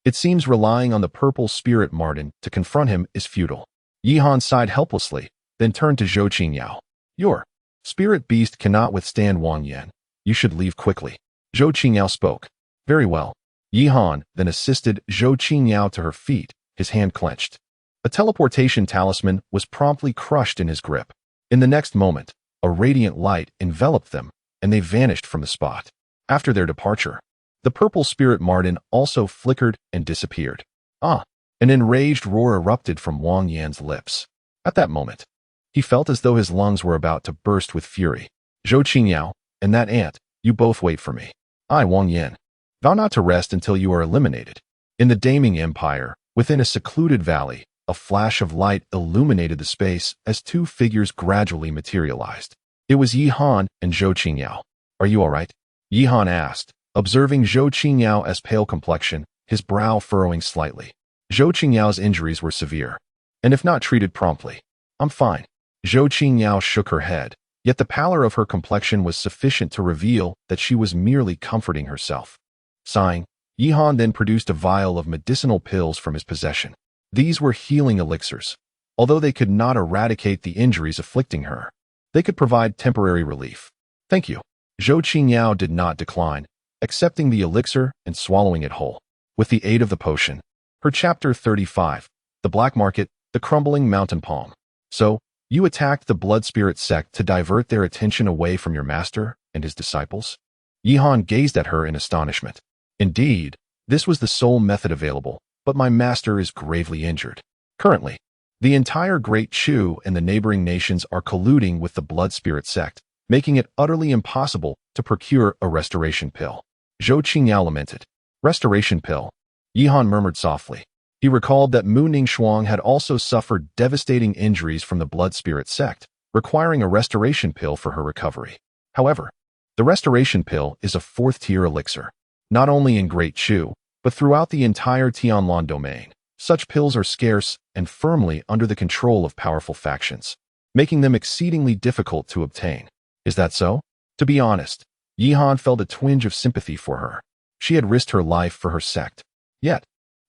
it seems relying on the purple spirit marten to confront him is futile. Yihan sighed helplessly, then turned to Zhou Qingyao. Your spirit beast cannot withstand Wang Yan. You should leave quickly. Zhou Qingyao spoke. Very well. Yihan then assisted Zhou Qingyao to her feet, his hand clenched. A teleportation talisman was promptly crushed in his grip. In the next moment, a radiant light enveloped them, and they vanished from the spot. After their departure, the purple spirit marten also flickered and disappeared. Ah! An enraged roar erupted from Wang Yan's lips. At that moment, he felt as though his lungs were about to burst with fury. Zhou Qingyao, and that ant, you both wait for me. I, Wang Yan, vow not to rest until you are eliminated. In the Daming Empire, within a secluded valley, a flash of light illuminated the space as 2 figures gradually materialized. It was Yihan and Zhou Qingyao. Are you all right? Yihan asked, observing Zhou Qingyao as pale complexion, his brow furrowing slightly. Zhou Qingyao's injuries were severe, and if not treated promptly, I'm fine. Zhou Qingyao shook her head. Yet the pallor of her complexion was sufficient to reveal that she was merely comforting herself. Sighing, Yihan then produced a vial of medicinal pills from his possession. These were healing elixirs. Although they could not eradicate the injuries afflicting her, they could provide temporary relief. Thank you. Zhou Qingyao did not decline, accepting the elixir and swallowing it whole. With the aid of the potion, her chapter 35, the black market, the crumbling mountain palm. So, you attacked the blood spirit sect to divert their attention away from your master and his disciples? Yihan gazed at her in astonishment. Indeed, this was the sole method available, but my master is gravely injured. Currently, the entire Great Chu and the neighboring nations are colluding with the blood spirit sect, making it utterly impossible to procure a restoration pill. Zhou Qingyao lamented. Restoration pill. Yihan murmured softly. He recalled that Mu Ningxuang had also suffered devastating injuries from the blood spirit sect, requiring a restoration pill for her recovery. However, the restoration pill is a fourth-tier elixir, not only in Great Chu, but throughout the entire Tianlan domain. Such pills are scarce and firmly under the control of powerful factions, making them exceedingly difficult to obtain. Is that so? To be honest, Yihan felt a twinge of sympathy for her. She had risked her life for her sect. Yet,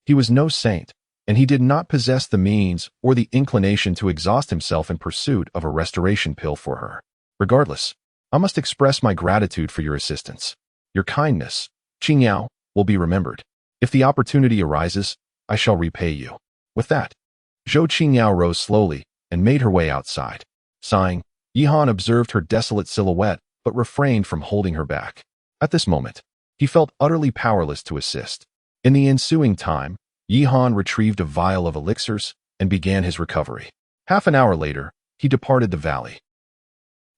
he was no saint, and he did not possess the means or the inclination to exhaust himself in pursuit of a restoration pill for her. Regardless, I must express my gratitude for your assistance. Your kindness, Qingyao, will be remembered. If the opportunity arises, I shall repay you. With that, Zhou Qingyao rose slowly and made her way outside. Sighing, Yihan observed her desolate silhouette but refrained from holding her back. At this moment, he felt utterly powerless to assist. In the ensuing time, Yihan retrieved a vial of elixirs and began his recovery. Half an hour later, he departed the valley.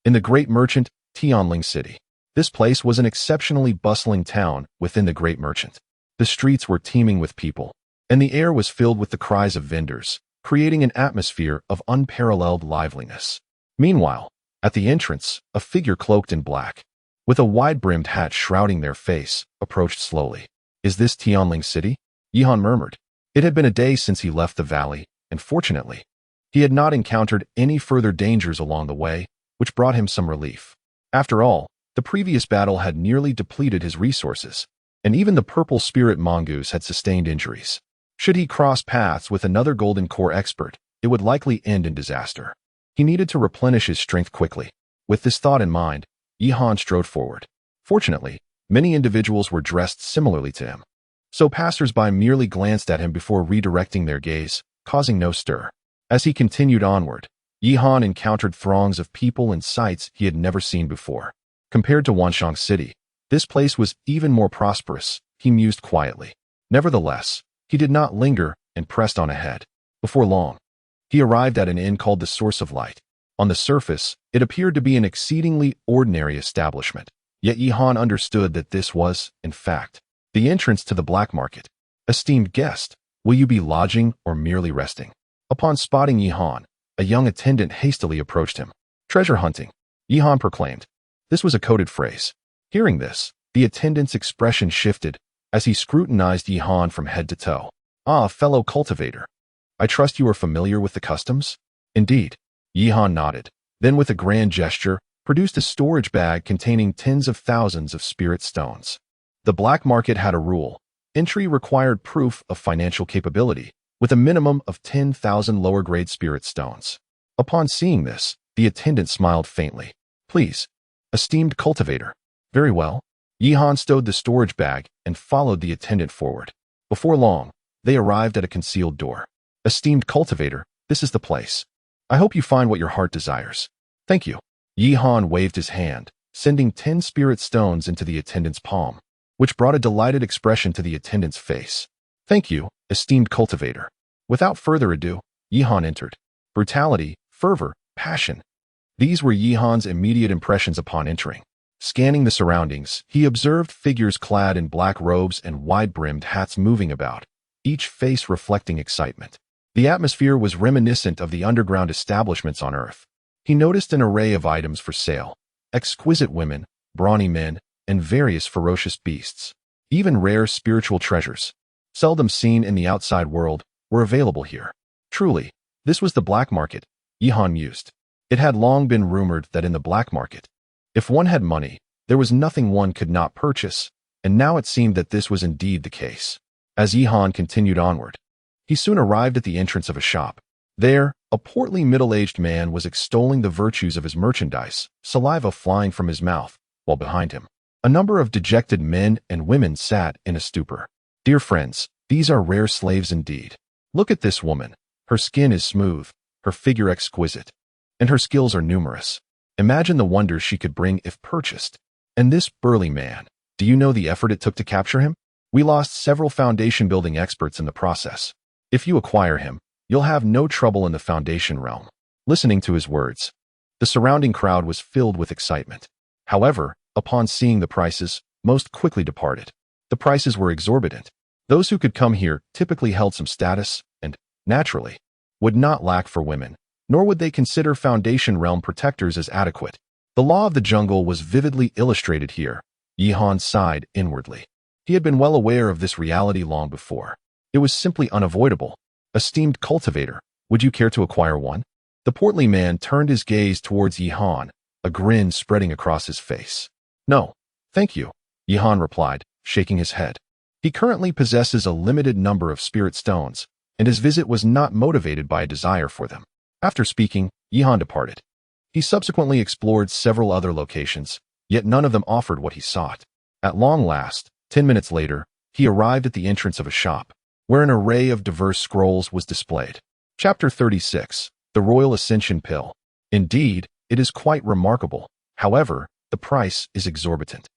In the great merchant, Tianling City. This place was an exceptionally bustling town within the great merchant. The streets were teeming with people, and the air was filled with the cries of vendors, creating an atmosphere of unparalleled liveliness. Meanwhile, at the entrance, a figure cloaked in black, with a wide-brimmed hat shrouding their face, approached slowly. Is this Tianling City? Yihan murmured. It had been a day since he left the valley, and fortunately, he had not encountered any further dangers along the way, which brought him some relief. After all, the previous battle had nearly depleted his resources, and even the purple spirit mongoose had sustained injuries. Should he cross paths with another golden core expert, it would likely end in disaster. He needed to replenish his strength quickly. With this thought in mind, Yihan strode forward. Fortunately, many individuals were dressed similarly to him, so passers-by merely glanced at him before redirecting their gaze, causing no stir. As he continued onward, Yihan encountered throngs of people and sights he had never seen before. Compared to Wanshang City, this place was even more prosperous, he mused quietly. Nevertheless, he did not linger and pressed on ahead. Before long, he arrived at an inn called the Source of Light. On the surface, it appeared to be an exceedingly ordinary establishment, yet Yihan understood that this was, in fact, the entrance to the black market. Esteemed guest, will you be lodging or merely resting? Upon spotting Yihan, a young attendant hastily approached him. Treasure hunting, Yihan proclaimed. This was a coded phrase. Hearing this, the attendant's expression shifted as he scrutinized Yihan from head to toe. Ah, fellow cultivator. I trust you are familiar with the customs? Indeed. Yihan nodded, then with a grand gesture, produced a storage bag containing tens of thousands of spirit stones. The black market had a rule. Entry required proof of financial capability, with a minimum of 10,000 lower-grade spirit stones. Upon seeing this, the attendant smiled faintly. Please, esteemed cultivator. Very well. Yihan stowed the storage bag and followed the attendant forward. Before long, they arrived at a concealed door. Esteemed cultivator, this is the place. I hope you find what your heart desires. Thank you. Yihan waved his hand, sending 10 spirit stones into the attendant's palm, which brought a delighted expression to the attendant's face. Thank you, esteemed cultivator. Without further ado, Yihan entered. Brutality, fervor, passion. These were Yihan's immediate impressions upon entering. Scanning the surroundings, he observed figures clad in black robes and wide-brimmed hats moving about, each face reflecting excitement. The atmosphere was reminiscent of the underground establishments on Earth. He noticed an array of items for sale, exquisite women, brawny men, and various ferocious beasts. Even rare spiritual treasures, seldom seen in the outside world, were available here. Truly, this was the black market, Yihan mused. It had long been rumored that in the black market, if one had money, there was nothing one could not purchase, and now it seemed that this was indeed the case. As Yihan continued onward, he soon arrived at the entrance of a shop. There, a portly middle-aged man was extolling the virtues of his merchandise, saliva flying from his mouth, while behind him, a number of dejected men and women sat in a stupor. Dear friends, these are rare slaves indeed. Look at this woman. Her skin is smooth, her figure exquisite, and her skills are numerous. Imagine the wonders she could bring if purchased. And this burly man, do you know the effort it took to capture him? We lost several foundation-building experts in the process. If you acquire him, you'll have no trouble in the foundation realm. Listening to his words, the surrounding crowd was filled with excitement. However, upon seeing the prices, most quickly departed. The prices were exorbitant. Those who could come here typically held some status and, naturally, would not lack for women, nor would they consider Foundation realm protectors as adequate. The law of the jungle was vividly illustrated here. Yihan sighed inwardly. He had been well aware of this reality long before. It was simply unavoidable. Esteemed cultivator, would you care to acquire one? The portly man turned his gaze towards Yihan, a grin spreading across his face. No, thank you, Yihan replied, shaking his head. He currently possesses a limited number of spirit stones, and his visit was not motivated by a desire for them. After speaking, Yihan departed. He subsequently explored several other locations, yet none of them offered what he sought. At long last, 10 minutes later, he arrived at the entrance of a shop, where an array of diverse scrolls was displayed. Chapter 36. The Royal Ascension Pill. Indeed, it is quite remarkable. However, the price is exorbitant.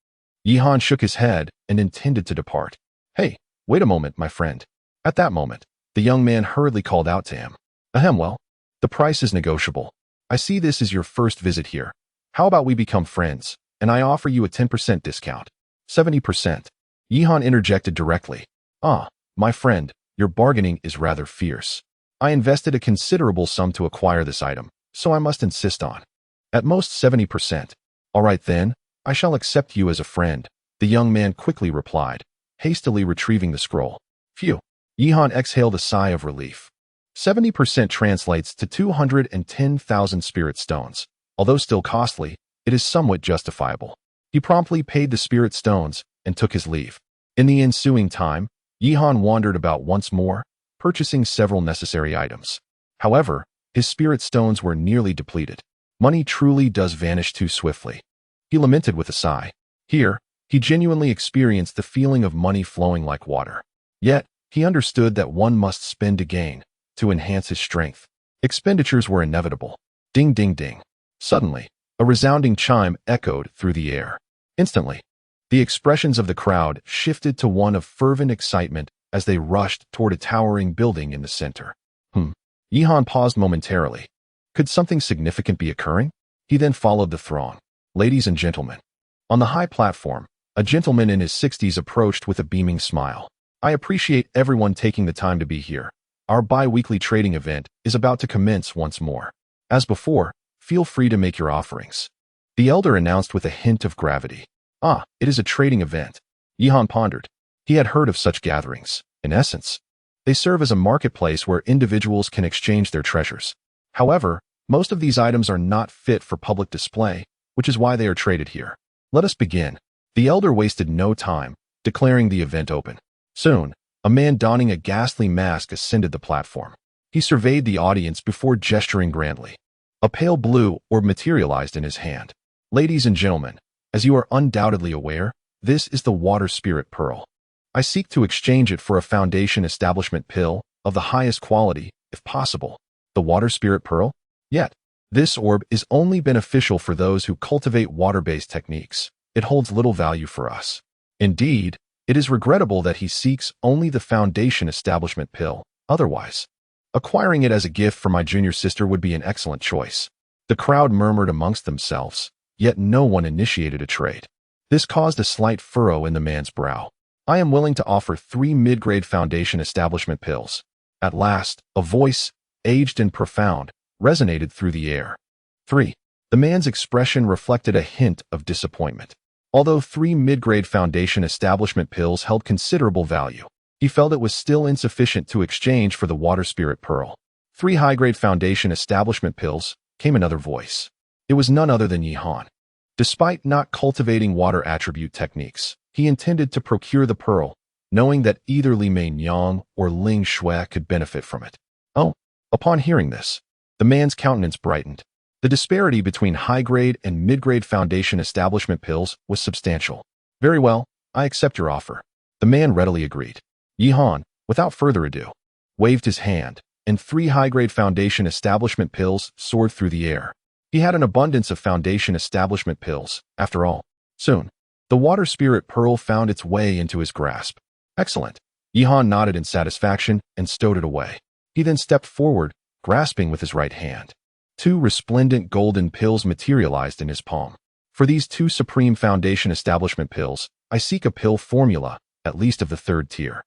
Yihan shook his head and intended to depart. Hey, wait a moment, my friend. At that moment, the young man hurriedly called out to him. Well, the price is negotiable. I see this is your first visit here. How about we become friends, and I offer you a 10% discount? 70%. Yihan interjected directly. My friend, your bargaining is rather fierce. I invested a considerable sum to acquire this item, so I must insist on. At most 70%. All right then, I shall accept you as a friend, the young man quickly replied, hastily retrieving the scroll. Phew. Yihan exhaled a sigh of relief. 70% translates to 210,000 spirit stones. Although still costly, it is somewhat justifiable. He promptly paid the spirit stones and took his leave. In the ensuing time, Yihan wandered about once more, purchasing several necessary items. However, his spirit stones were nearly depleted. Money truly does vanish too swiftly. He lamented with a sigh. Here, he genuinely experienced the feeling of money flowing like water. Yet, he understood that one must spend to gain, to enhance his strength. Expenditures were inevitable. Ding, ding, ding. Suddenly, a resounding chime echoed through the air. Instantly, the expressions of the crowd shifted to one of fervent excitement as they rushed toward a towering building in the center. Yihan paused momentarily. Could something significant be occurring? He then followed the throng. Ladies and gentlemen. On the high platform, a gentleman in his 60s approached with a beaming smile. I appreciate everyone taking the time to be here. Our bi-weekly trading event is about to commence once more. As before, feel free to make your offerings. The elder announced with a hint of gravity. It is a trading event. Yihan pondered. He had heard of such gatherings. In essence, they serve as a marketplace where individuals can exchange their treasures. However, most of these items are not fit for public display, which is why they are traded here. Let us begin. The elder wasted no time, declaring the event open. Soon, a man donning a ghastly mask ascended the platform. He surveyed the audience before gesturing grandly. A pale blue orb materialized in his hand. Ladies and gentlemen, as you are undoubtedly aware, this is the water spirit pearl. I seek to exchange it for a Foundation establishment pill of the highest quality, if possible. The water spirit pearl? Yet, this orb is only beneficial for those who cultivate water-based techniques. It holds little value for us. Indeed, it is regrettable that he seeks only the Foundation establishment pill. Otherwise, acquiring it as a gift for my junior sister would be an excellent choice. The crowd murmured amongst themselves, yet no one initiated a trade. This caused a slight furrow in the man's brow. I am willing to offer 3 mid-grade Foundation establishment pills. At last, a voice, aged and profound, resonated through the air. 3. The man's expression reflected a hint of disappointment. Although 3 mid-grade Foundation establishment pills held considerable value, he felt it was still insufficient to exchange for the water spirit pearl. 3 high-grade Foundation establishment pills, came another voice. It was none other than Yihan. Despite not cultivating water attribute techniques, he intended to procure the pearl, knowing that either Li Meinyang or Ling Shui could benefit from it. Upon hearing this, the man's countenance brightened. The disparity between high-grade and mid-grade Foundation establishment pills was substantial. Very well, I accept your offer. The man readily agreed. Yihan, without further ado, waved his hand, and 3 high-grade Foundation establishment pills soared through the air. He had an abundance of Foundation establishment pills, after all. Soon, the water spirit pearl found its way into his grasp. Excellent. Yihan nodded in satisfaction and stowed it away. He then stepped forward, grasping with his right hand. 2 resplendent golden pills materialized in his palm. For these 2 supreme Foundation establishment pills, I seek a pill formula, at least of the 3rd tier.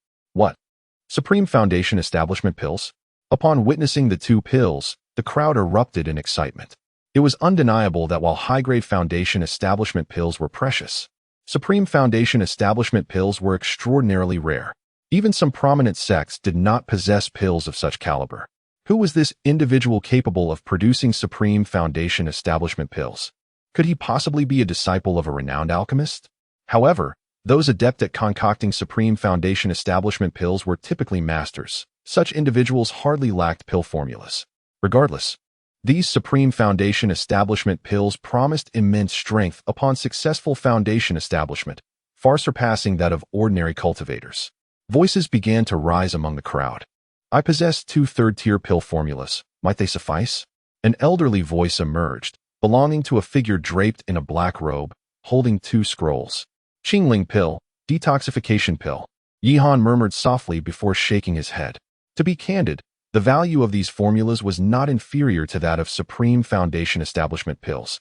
Supreme Foundation Establishment Pills? Upon witnessing the two pills, the crowd erupted in excitement. It was undeniable that while high-grade Foundation Establishment Pills were precious, Supreme Foundation Establishment Pills were extraordinarily rare. Even some prominent sects did not possess pills of such caliber. Who was this individual capable of producing Supreme Foundation Establishment Pills? Could he possibly be a disciple of a renowned alchemist? However, those adept at concocting Supreme Foundation Establishment Pills were typically masters. Such individuals hardly lacked pill formulas. Regardless, these Supreme Foundation Establishment Pills promised immense strength upon successful foundation establishment, far surpassing that of ordinary cultivators. Voices began to rise among the crowd. I possess 2 third-tier pill formulas. Might they suffice? An elderly voice emerged, belonging to a figure draped in a black robe, holding 2 scrolls. Qingling pill, detoxification pill. Yihan murmured softly before shaking his head. To be candid, the value of these formulas was not inferior to that of Supreme Foundation Establishment Pills,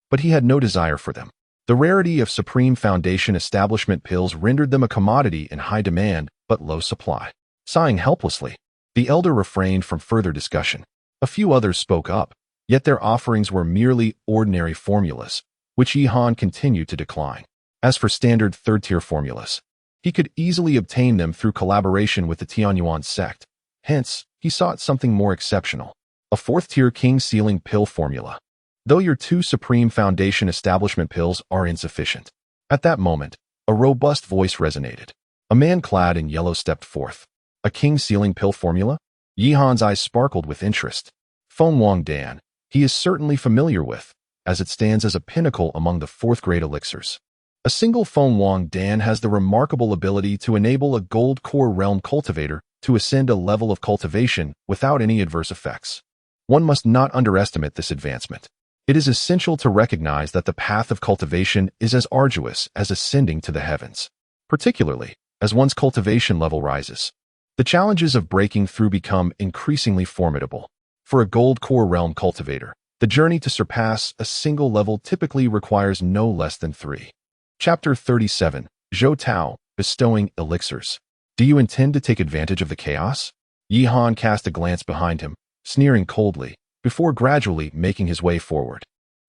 but he had no desire for them. The rarity of Supreme Foundation Establishment Pills rendered them a commodity in high demand but low supply. Sighing helplessly, the elder refrained from further discussion. A few others spoke up, yet their offerings were merely ordinary formulas, which Yihan continued to decline. As for standard third-tier formulas, he could easily obtain them through collaboration with the Tianyuan sect. Hence, he sought something more exceptional, a 4th-tier king sealing pill formula. Though your 2 Supreme Foundation Establishment Pills are insufficient. At that moment, a robust voice resonated. A man clad in yellow stepped forth. A king sealing pill formula? Yihan's eyes sparkled with interest. Feng Wang Dan, he is certainly familiar with, as it stands as a pinnacle among the 4th-grade elixirs. A single Feng Wang Dan has the remarkable ability to enable a gold core realm cultivator to ascend a level of cultivation without any adverse effects. One must not underestimate this advancement. It is essential to recognize that the path of cultivation is as arduous as ascending to the heavens, particularly as one's cultivation level rises. The challenges of breaking through become increasingly formidable. For a gold core realm cultivator, the journey to surpass a single level typically requires no less than 3. Chapter 37, Zhou Tao, Bestowing Elixirs. Do you intend to take advantage of the chaos? Yihan cast a glance behind him, sneering coldly, before gradually making his way forward.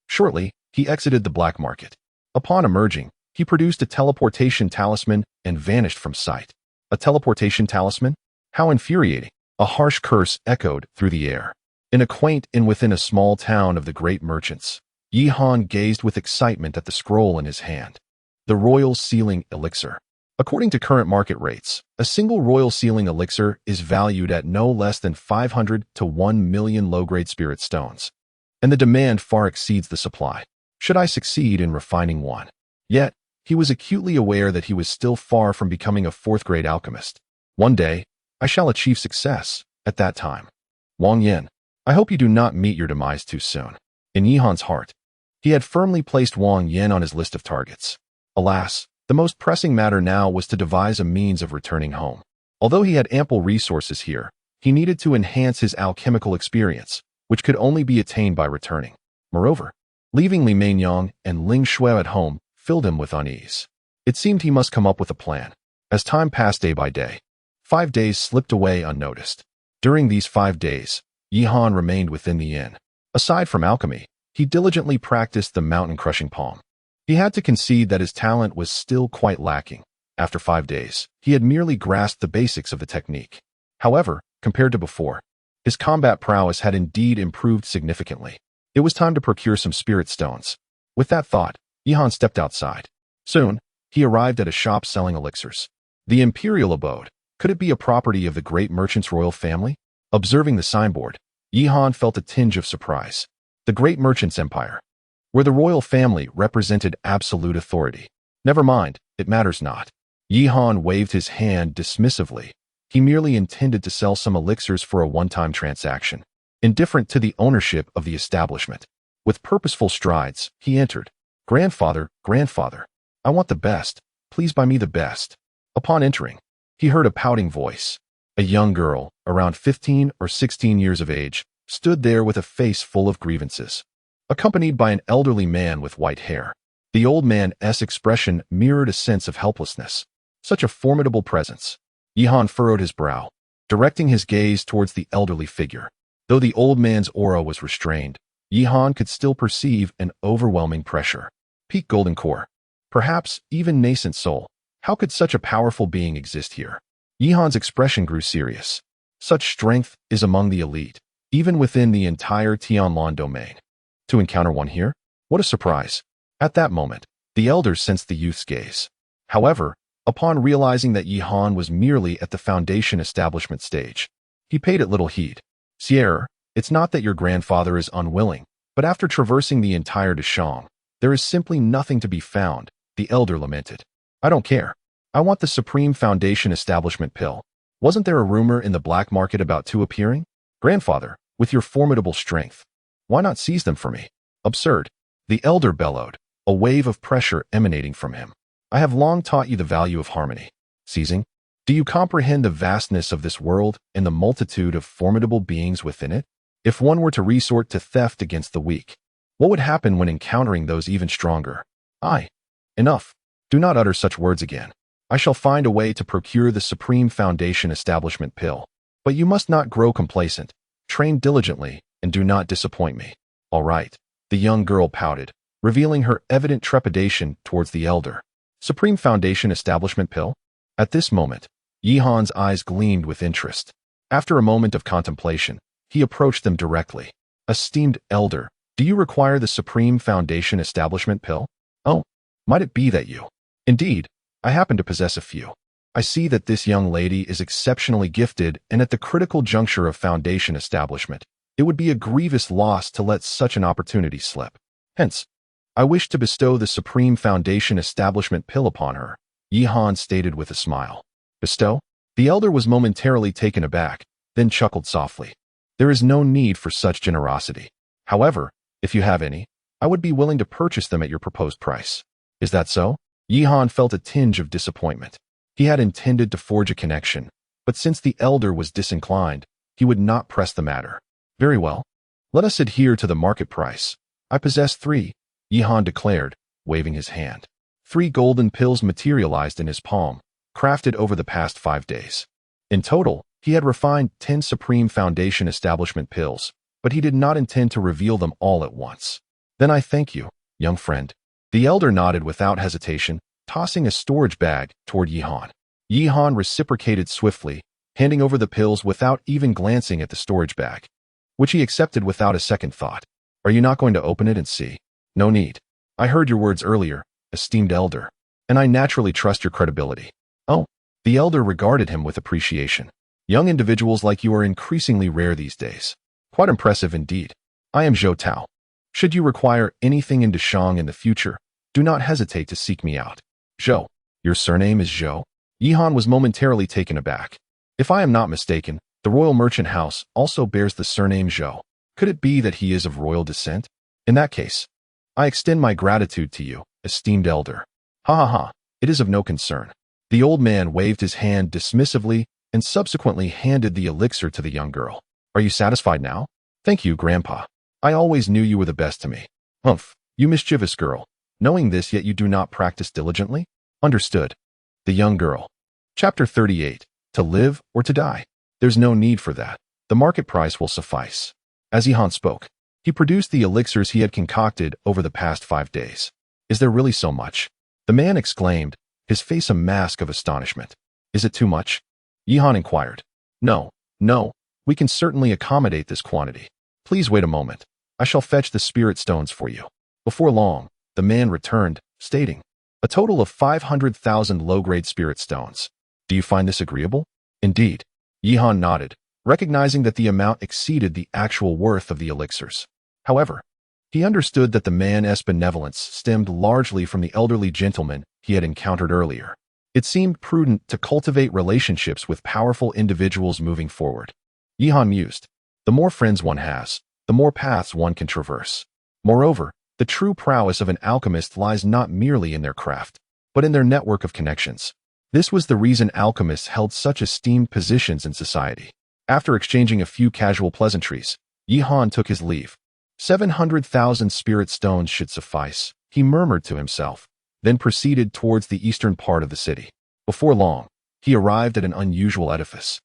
Shortly, he exited the black market. Upon emerging, he produced a teleportation talisman and vanished from sight. A teleportation talisman? How infuriating! A harsh curse echoed through the air. In a quaint inn within a small town of the great merchants, Yihan gazed with excitement at the scroll in his hand. The Royal Sealing Elixir. According to current market rates, a single Royal Sealing Elixir is valued at no less than 500 to 1 million low-grade spirit stones, and the demand far exceeds the supply. Should I succeed in refining one? Yet, he was acutely aware that he was still far from becoming a 4th-grade alchemist. One day, I shall achieve success. At that time. Wang Yin, I hope you do not meet your demise too soon. In Yihan's heart, he had firmly placed Wang Yin on his list of targets. Alas, the most pressing matter now was to devise a means of returning home. Although he had ample resources here, he needed to enhance his alchemical experience, which could only be attained by returning. Moreover, leaving Li Mainyang and Ling Shui at home filled him with unease. It seemed he must come up with a plan. As time passed day by day, 5 days slipped away unnoticed. During these 5 days, Yihan remained within the inn. Aside from alchemy, he diligently practiced the mountain-crushing palm. He had to concede that his talent was still quite lacking. After 5 days, he had merely grasped the basics of the technique. However, compared to before, his combat prowess had indeed improved significantly. It was time to procure some spirit stones. With that thought, Yihan stepped outside. Soon, he arrived at a shop selling elixirs. The imperial abode. Could it be a property of the great merchant's royal family? Observing the signboard, Yihan felt a tinge of surprise. The great merchant's empire, where the royal family represented absolute authority. Never mind, it matters not. Yihan waved his hand dismissively. He merely intended to sell some elixirs for a one-time transaction, indifferent to the ownership of the establishment. With purposeful strides, he entered. Grandfather, grandfather, I want the best. Please buy me the best. Upon entering, he heard a pouting voice. A young girl, around 15 or 16 years of age, stood there with a face full of grievances, accompanied by an elderly man with white hair. The old man's expression mirrored a sense of helplessness. Such a formidable presence. Yihan furrowed his brow, directing his gaze towards the elderly figure. Though the old man's aura was restrained, Yihan could still perceive an overwhelming pressure. Peak golden core. Perhaps even nascent soul. How could such a powerful being exist here? Yihan's expression grew serious. Such strength is among the elite, even within the entire Tianlan domain. To encounter one here? What a surprise. At that moment, the elders sensed the youth's gaze. However, upon realizing that Yihan was merely at the foundation establishment stage, he paid it little heed. Sierra, it's not that your grandfather is unwilling, but after traversing the entire Deshang, there is simply nothing to be found, the elder lamented. I don't care. I want the Supreme Foundation Establishment pill. Wasn't there a rumor in the black market about two appearing? Grandfather, with your formidable strength, why not seize them for me? Absurd. The elder bellowed, a wave of pressure emanating from him. I have long taught you the value of harmony. Seizing? Do you comprehend the vastness of this world and the multitude of formidable beings within it? If one were to resort to theft against the weak, what would happen when encountering those even stronger? Enough. Do not utter such words again. I shall find a way to procure the Supreme Foundation Establishment pill. But you must not grow complacent. Train diligently and do not disappoint me. All right. The young girl pouted, revealing her evident trepidation towards the elder. Supreme Foundation Establishment pill? At this moment, Yihan's eyes gleamed with interest. After a moment of contemplation, he approached them directly. Esteemed elder, do you require the Supreme Foundation Establishment pill? Oh, might it be that you? Indeed, I happen to possess a few. I see that this young lady is exceptionally gifted, and at the critical juncture of foundation establishment, it would be a grievous loss to let such an opportunity slip. Hence, I wish to bestow the Supreme Foundation Establishment pill upon her, Yihan stated with a smile. Bestow? The elder was momentarily taken aback, then chuckled softly. There is no need for such generosity. However, if you have any, I would be willing to purchase them at your proposed price. Is that so? Yihan felt a tinge of disappointment. He had intended to forge a connection, but since the elder was disinclined, he would not press the matter. Very well. Let us adhere to the market price. I possess 3, Yihan declared, waving his hand. 3 golden pills materialized in his palm, crafted over the past 5 days. In total, he had refined 10 Supreme Foundation Establishment pills, but he did not intend to reveal them all at once. Then I thank you, young friend. The elder nodded without hesitation, tossing a storage bag toward Yihan. Yihan reciprocated swiftly, handing over the pills without even glancing at the storage bag, which he accepted without a second thought. Are you not going to open it and see? No need. I heard your words earlier, esteemed elder, and I naturally trust your credibility. Oh, the elder regarded him with appreciation. Young individuals like you are increasingly rare these days. Quite impressive indeed. I am Zhou Tao. Should you require anything in Deshang in the future, do not hesitate to seek me out. Zhou. Your surname is Zhou? Yihan was momentarily taken aback. If I am not mistaken, the royal merchant house also bears the surname Zhou. Could it be that he is of royal descent? In that case, I extend my gratitude to you, esteemed elder. Ha ha ha, it is of no concern. The old man waved his hand dismissively and subsequently handed the elixir to the young girl. Are you satisfied now? Thank you, Grandpa. I always knew you were the best to me. Humph, you mischievous girl. Knowing this, yet you do not practice diligently? Understood. The young girl. Chapter 38. To live or to die? There's no need for that. The market price will suffice. As Yihan spoke, he produced the elixirs he had concocted over the past 5 days. Is there really so much? The man exclaimed, his face a mask of astonishment. Is it too much? Yihan inquired. No, we can certainly accommodate this quantity. Please wait a moment. I shall fetch the spirit stones for you. Before long, the man returned, stating, a total of 500,000 low-grade spirit stones. Do you find this agreeable? Indeed. Yihan nodded, recognizing that the amount exceeded the actual worth of the elixirs. However, he understood that the man's benevolence stemmed largely from the elderly gentleman he had encountered earlier. It seemed prudent to cultivate relationships with powerful individuals moving forward. Yihan mused, the more friends one has, the more paths one can traverse. Moreover, the true prowess of an alchemist lies not merely in their craft, but in their network of connections. This was the reason alchemists held such esteemed positions in society. After exchanging a few casual pleasantries, Yihan took his leave. 700,000 spirit stones should suffice, he murmured to himself, then proceeded towards the eastern part of the city. Before long, he arrived at an unusual edifice.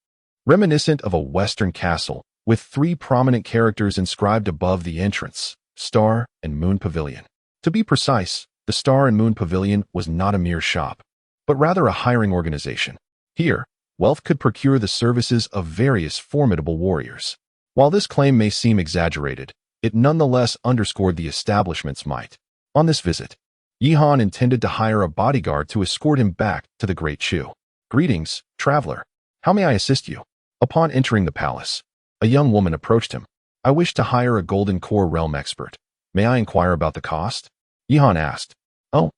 Reminiscent of a Western castle, with 3 prominent characters inscribed above the entrance: Star and Moon Pavilion. To be precise, the Star and Moon Pavilion was not a mere shop, but rather a hiring organization. Here, wealth could procure the services of various formidable warriors. While this claim may seem exaggerated, it nonetheless underscored the establishment's might. On this visit, Yihan intended to hire a bodyguard to escort him back to the Great Chu. "Greetings, traveler. How may I assist you?" Upon entering the palace, a young woman approached him. "I wish to hire a Golden Core realm expert. May I inquire about the cost?" Yihan asked. "Oh."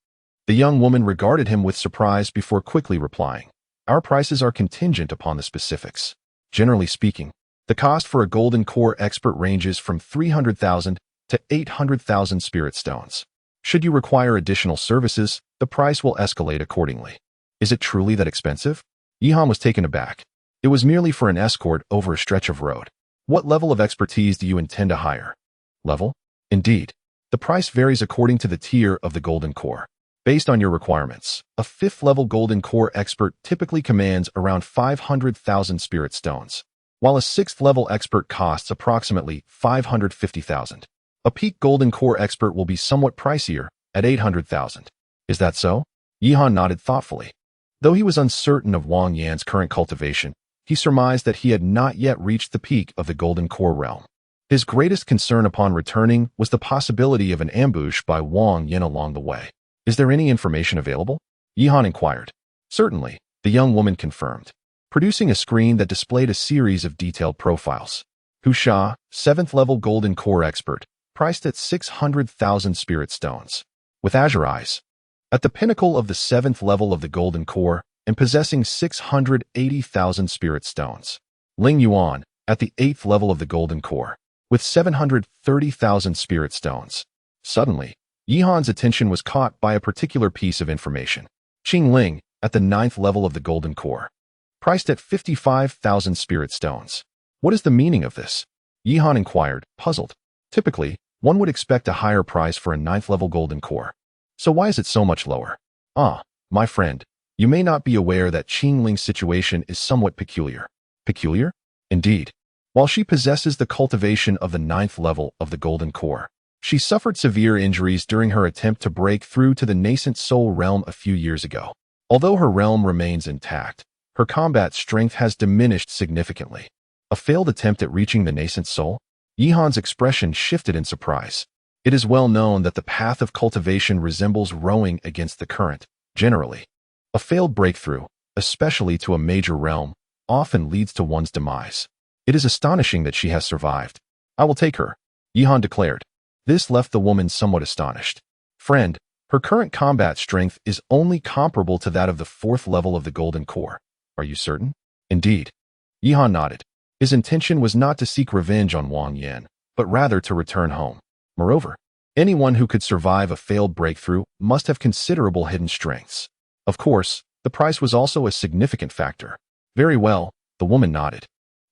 The young woman regarded him with surprise before quickly replying, "Our prices are contingent upon the specifics. Generally speaking, the cost for a Golden Core expert ranges from 300,000 to 800,000 spirit stones. Should you require additional services, the price will escalate accordingly." "Is it truly that expensive?" Yihan was taken aback. It was merely for an escort over a stretch of road. "What level of expertise do you intend to hire?" "Level?" "Indeed. The price varies according to the tier of the Golden Core. Based on your requirements, a 5th-level Golden Core expert typically commands around 500,000 spirit stones, while a 6th-level expert costs approximately 550,000. A peak Golden Core expert will be somewhat pricier, at 800,000. "Is that so?" Yihan nodded thoughtfully. Though he was uncertain of Wang Yan's current cultivation, he surmised that he had not yet reached the peak of the Golden Core realm. His greatest concern upon returning was the possibility of an ambush by Wang Yan along the way. "Is there any information available?" Yihan inquired. "Certainly," the young woman confirmed, producing a screen that displayed a series of detailed profiles. Hu Sha, 7th-level Golden Core expert, priced at 600,000 spirit stones. With azure eyes. At the pinnacle of the 7th level of the Golden Core, and possessing 680,000 spirit stones. Ling Yuan, at the 8th level of the Golden Core, with 730,000 spirit stones. Suddenly, Yihan's attention was caught by a particular piece of information. Qing Ling, at the 9th level of the Golden Core, priced at 55,000 spirit stones. "What is the meaning of this?" Yihan inquired, puzzled. Typically, one would expect a higher price for a 9th-level Golden Core. So why is it so much lower? "Ah, my friend, you may not be aware that Qing Ling's situation is somewhat peculiar." "Peculiar?" "Indeed. While she possesses the cultivation of the 9th level of the Golden Core, she suffered severe injuries during her attempt to break through to the nascent soul realm a few years ago. Although her realm remains intact, her combat strength has diminished significantly." "A failed attempt at reaching the nascent soul?" Yihan's expression shifted in surprise. It is well known that the path of cultivation resembles rowing against the current. Generally, a failed breakthrough, especially to a major realm, often leads to one's demise. It is astonishing that she has survived. "I will take her," Yihan declared. This left the woman somewhat astonished. "Friend, her current combat strength is only comparable to that of the 4th level of the Golden Core. Are you certain?" "Indeed." Yihan nodded. His intention was not to seek revenge on Wang Yan, but rather to return home. Moreover, anyone who could survive a failed breakthrough must have considerable hidden strengths. Of course, the price was also a significant factor. "Very well," the woman nodded,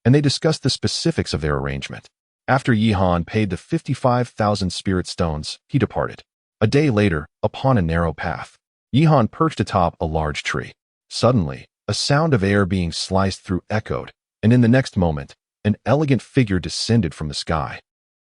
and they discussed the specifics of their arrangement. After Yihan paid the 55,000 spirit stones, he departed. A day later, upon a narrow path, Yihan perched atop a large tree. Suddenly, a sound of air being sliced through echoed, and in the next moment, an elegant figure descended from the sky.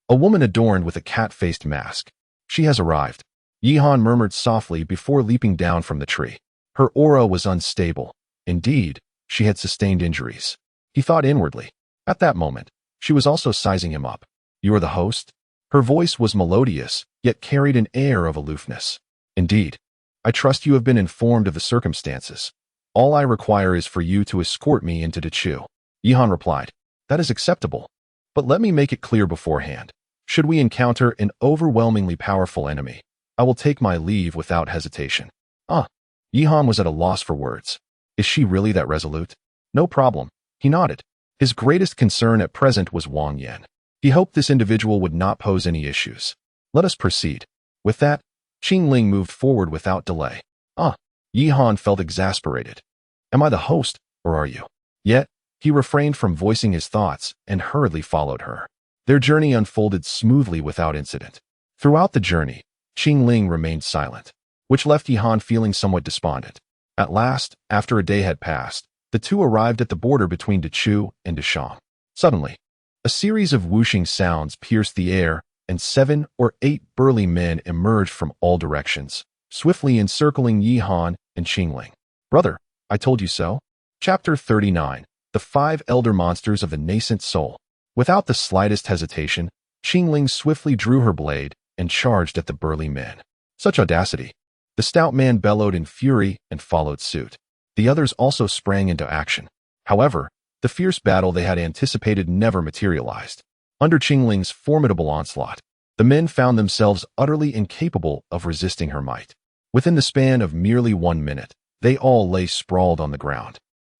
A woman adorned with a cat-faced mask. "She has arrived," Yihan murmured softly before leaping down from the tree. Her aura was unstable. Indeed, she had sustained injuries. He thought inwardly. At that moment, she was also sizing him up. "You are the host?" Her voice was melodious, yet carried an air of aloofness. "Indeed. I trust you have been informed of the circumstances. All I require is for you to escort me into Dechu." Yihan replied. "That is acceptable. But let me make it clear beforehand. Should we encounter an overwhelmingly powerful enemy, I will take my leave without hesitation." "Ah." Yihan was at a loss for words. Is she really that resolute? "No problem." He nodded. His greatest concern at present was Wang Yan. He hoped this individual would not pose any issues. "Let us proceed." With that, Qing Ling moved forward without delay. "Ah." Yihan felt exasperated. "Am I the host, or are you?" Yet, he refrained from voicing his thoughts and hurriedly followed her. Their journey unfolded smoothly without incident. Throughout the journey, Qing Ling remained silent, which left Yihan feeling somewhat despondent. At last, after a day had passed, The two arrived at the border between Dechu and Desham. Suddenly, a series of whooshing sounds pierced the air, and 7 or 8 burly men emerged from all directions, swiftly encircling Yihan and Qingling. "Brother, I told you so." Chapter 39. The 5 Elder Monsters of the Nascent Soul. Without the slightest hesitation, Qingling swiftly drew her blade and charged at the burly men. Such audacity! The stout man bellowed in fury and followed suit. The others also sprang into action. However, the fierce battle they had anticipated never materialized. Under Qingling's formidable onslaught, the men found themselves utterly incapable of resisting her might. Within the span of merely 1 minute, they all lay sprawled on the ground,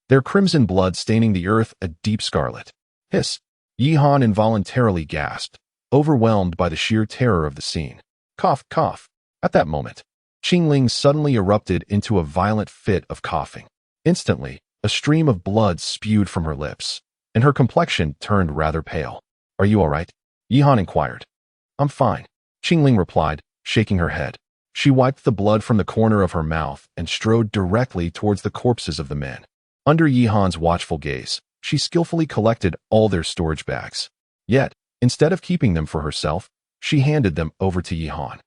their crimson blood staining the earth a deep scarlet. Hiss! Yihan involuntarily gasped, overwhelmed by the sheer terror of the scene. Cough, cough. At that moment, Qingling suddenly erupted into a violent fit of coughing. Instantly, a stream of blood spewed from her lips, and her complexion turned rather pale. "Are you all right?" Yihan inquired. "I'm fine," Qingling replied, shaking her head. She wiped the blood from the corner of her mouth and strode directly towards the corpses of the men. Under Yihan's watchful gaze, she skillfully collected all their storage bags. Yet, instead of keeping them for herself, she handed them over to Yihan.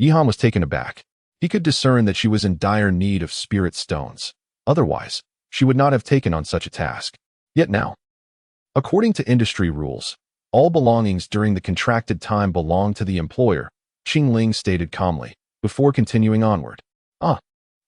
Yihan was taken aback. He could discern that she was in dire need of spirit stones. Otherwise, she would not have taken on such a task. Yet now, according to industry rules, all belongings during the contracted time belong to the employer, Qingling stated calmly, before continuing onward.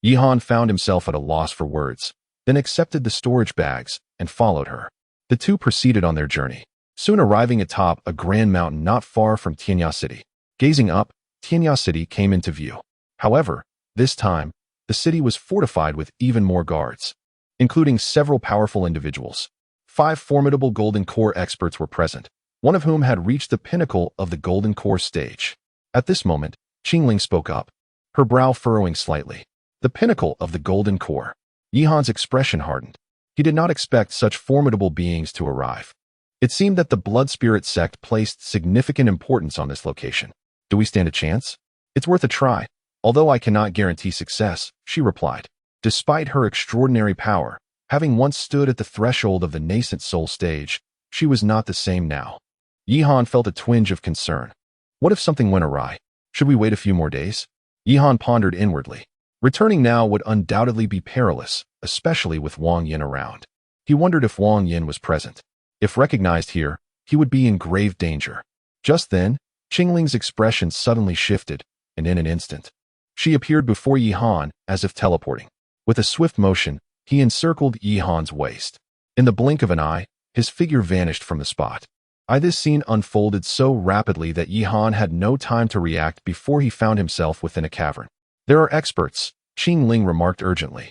Yihan found himself at a loss for words, then accepted the storage bags and followed her. The two proceeded on their journey, soon arriving atop a grand mountain not far from Tianya City. Gazing up, Tianya City came into view. However, this time, the city was fortified with even more guards, including several powerful individuals. 5 formidable Golden Core experts were present, one of whom had reached the pinnacle of the Golden Core stage. At this moment, Qingling spoke up, her brow furrowing slightly. The pinnacle of the Golden Core. Yihan's expression hardened. He did not expect such formidable beings to arrive. It seemed that the Blood Spirit sect placed significant importance on this location. "Do we stand a chance?" "It's worth a try, although I cannot guarantee success," she replied. Despite her extraordinary power, having once stood at the threshold of the nascent soul stage, she was not the same now. Yihan felt a twinge of concern. What if something went awry? Should we wait a few more days? Yihan pondered inwardly. Returning now would undoubtedly be perilous, especially with Wang Yin around. He wondered if Wang Yin was present. If recognized here, he would be in grave danger. Just then, Qingling's expression suddenly shifted, and in an instant, she appeared before Yihan as if teleporting. With a swift motion, he encircled Yihan's waist. In the blink of an eye, his figure vanished from the spot. This scene unfolded so rapidly that Yihan had no time to react before he found himself within a cavern. "There are experts," Qingling remarked urgently,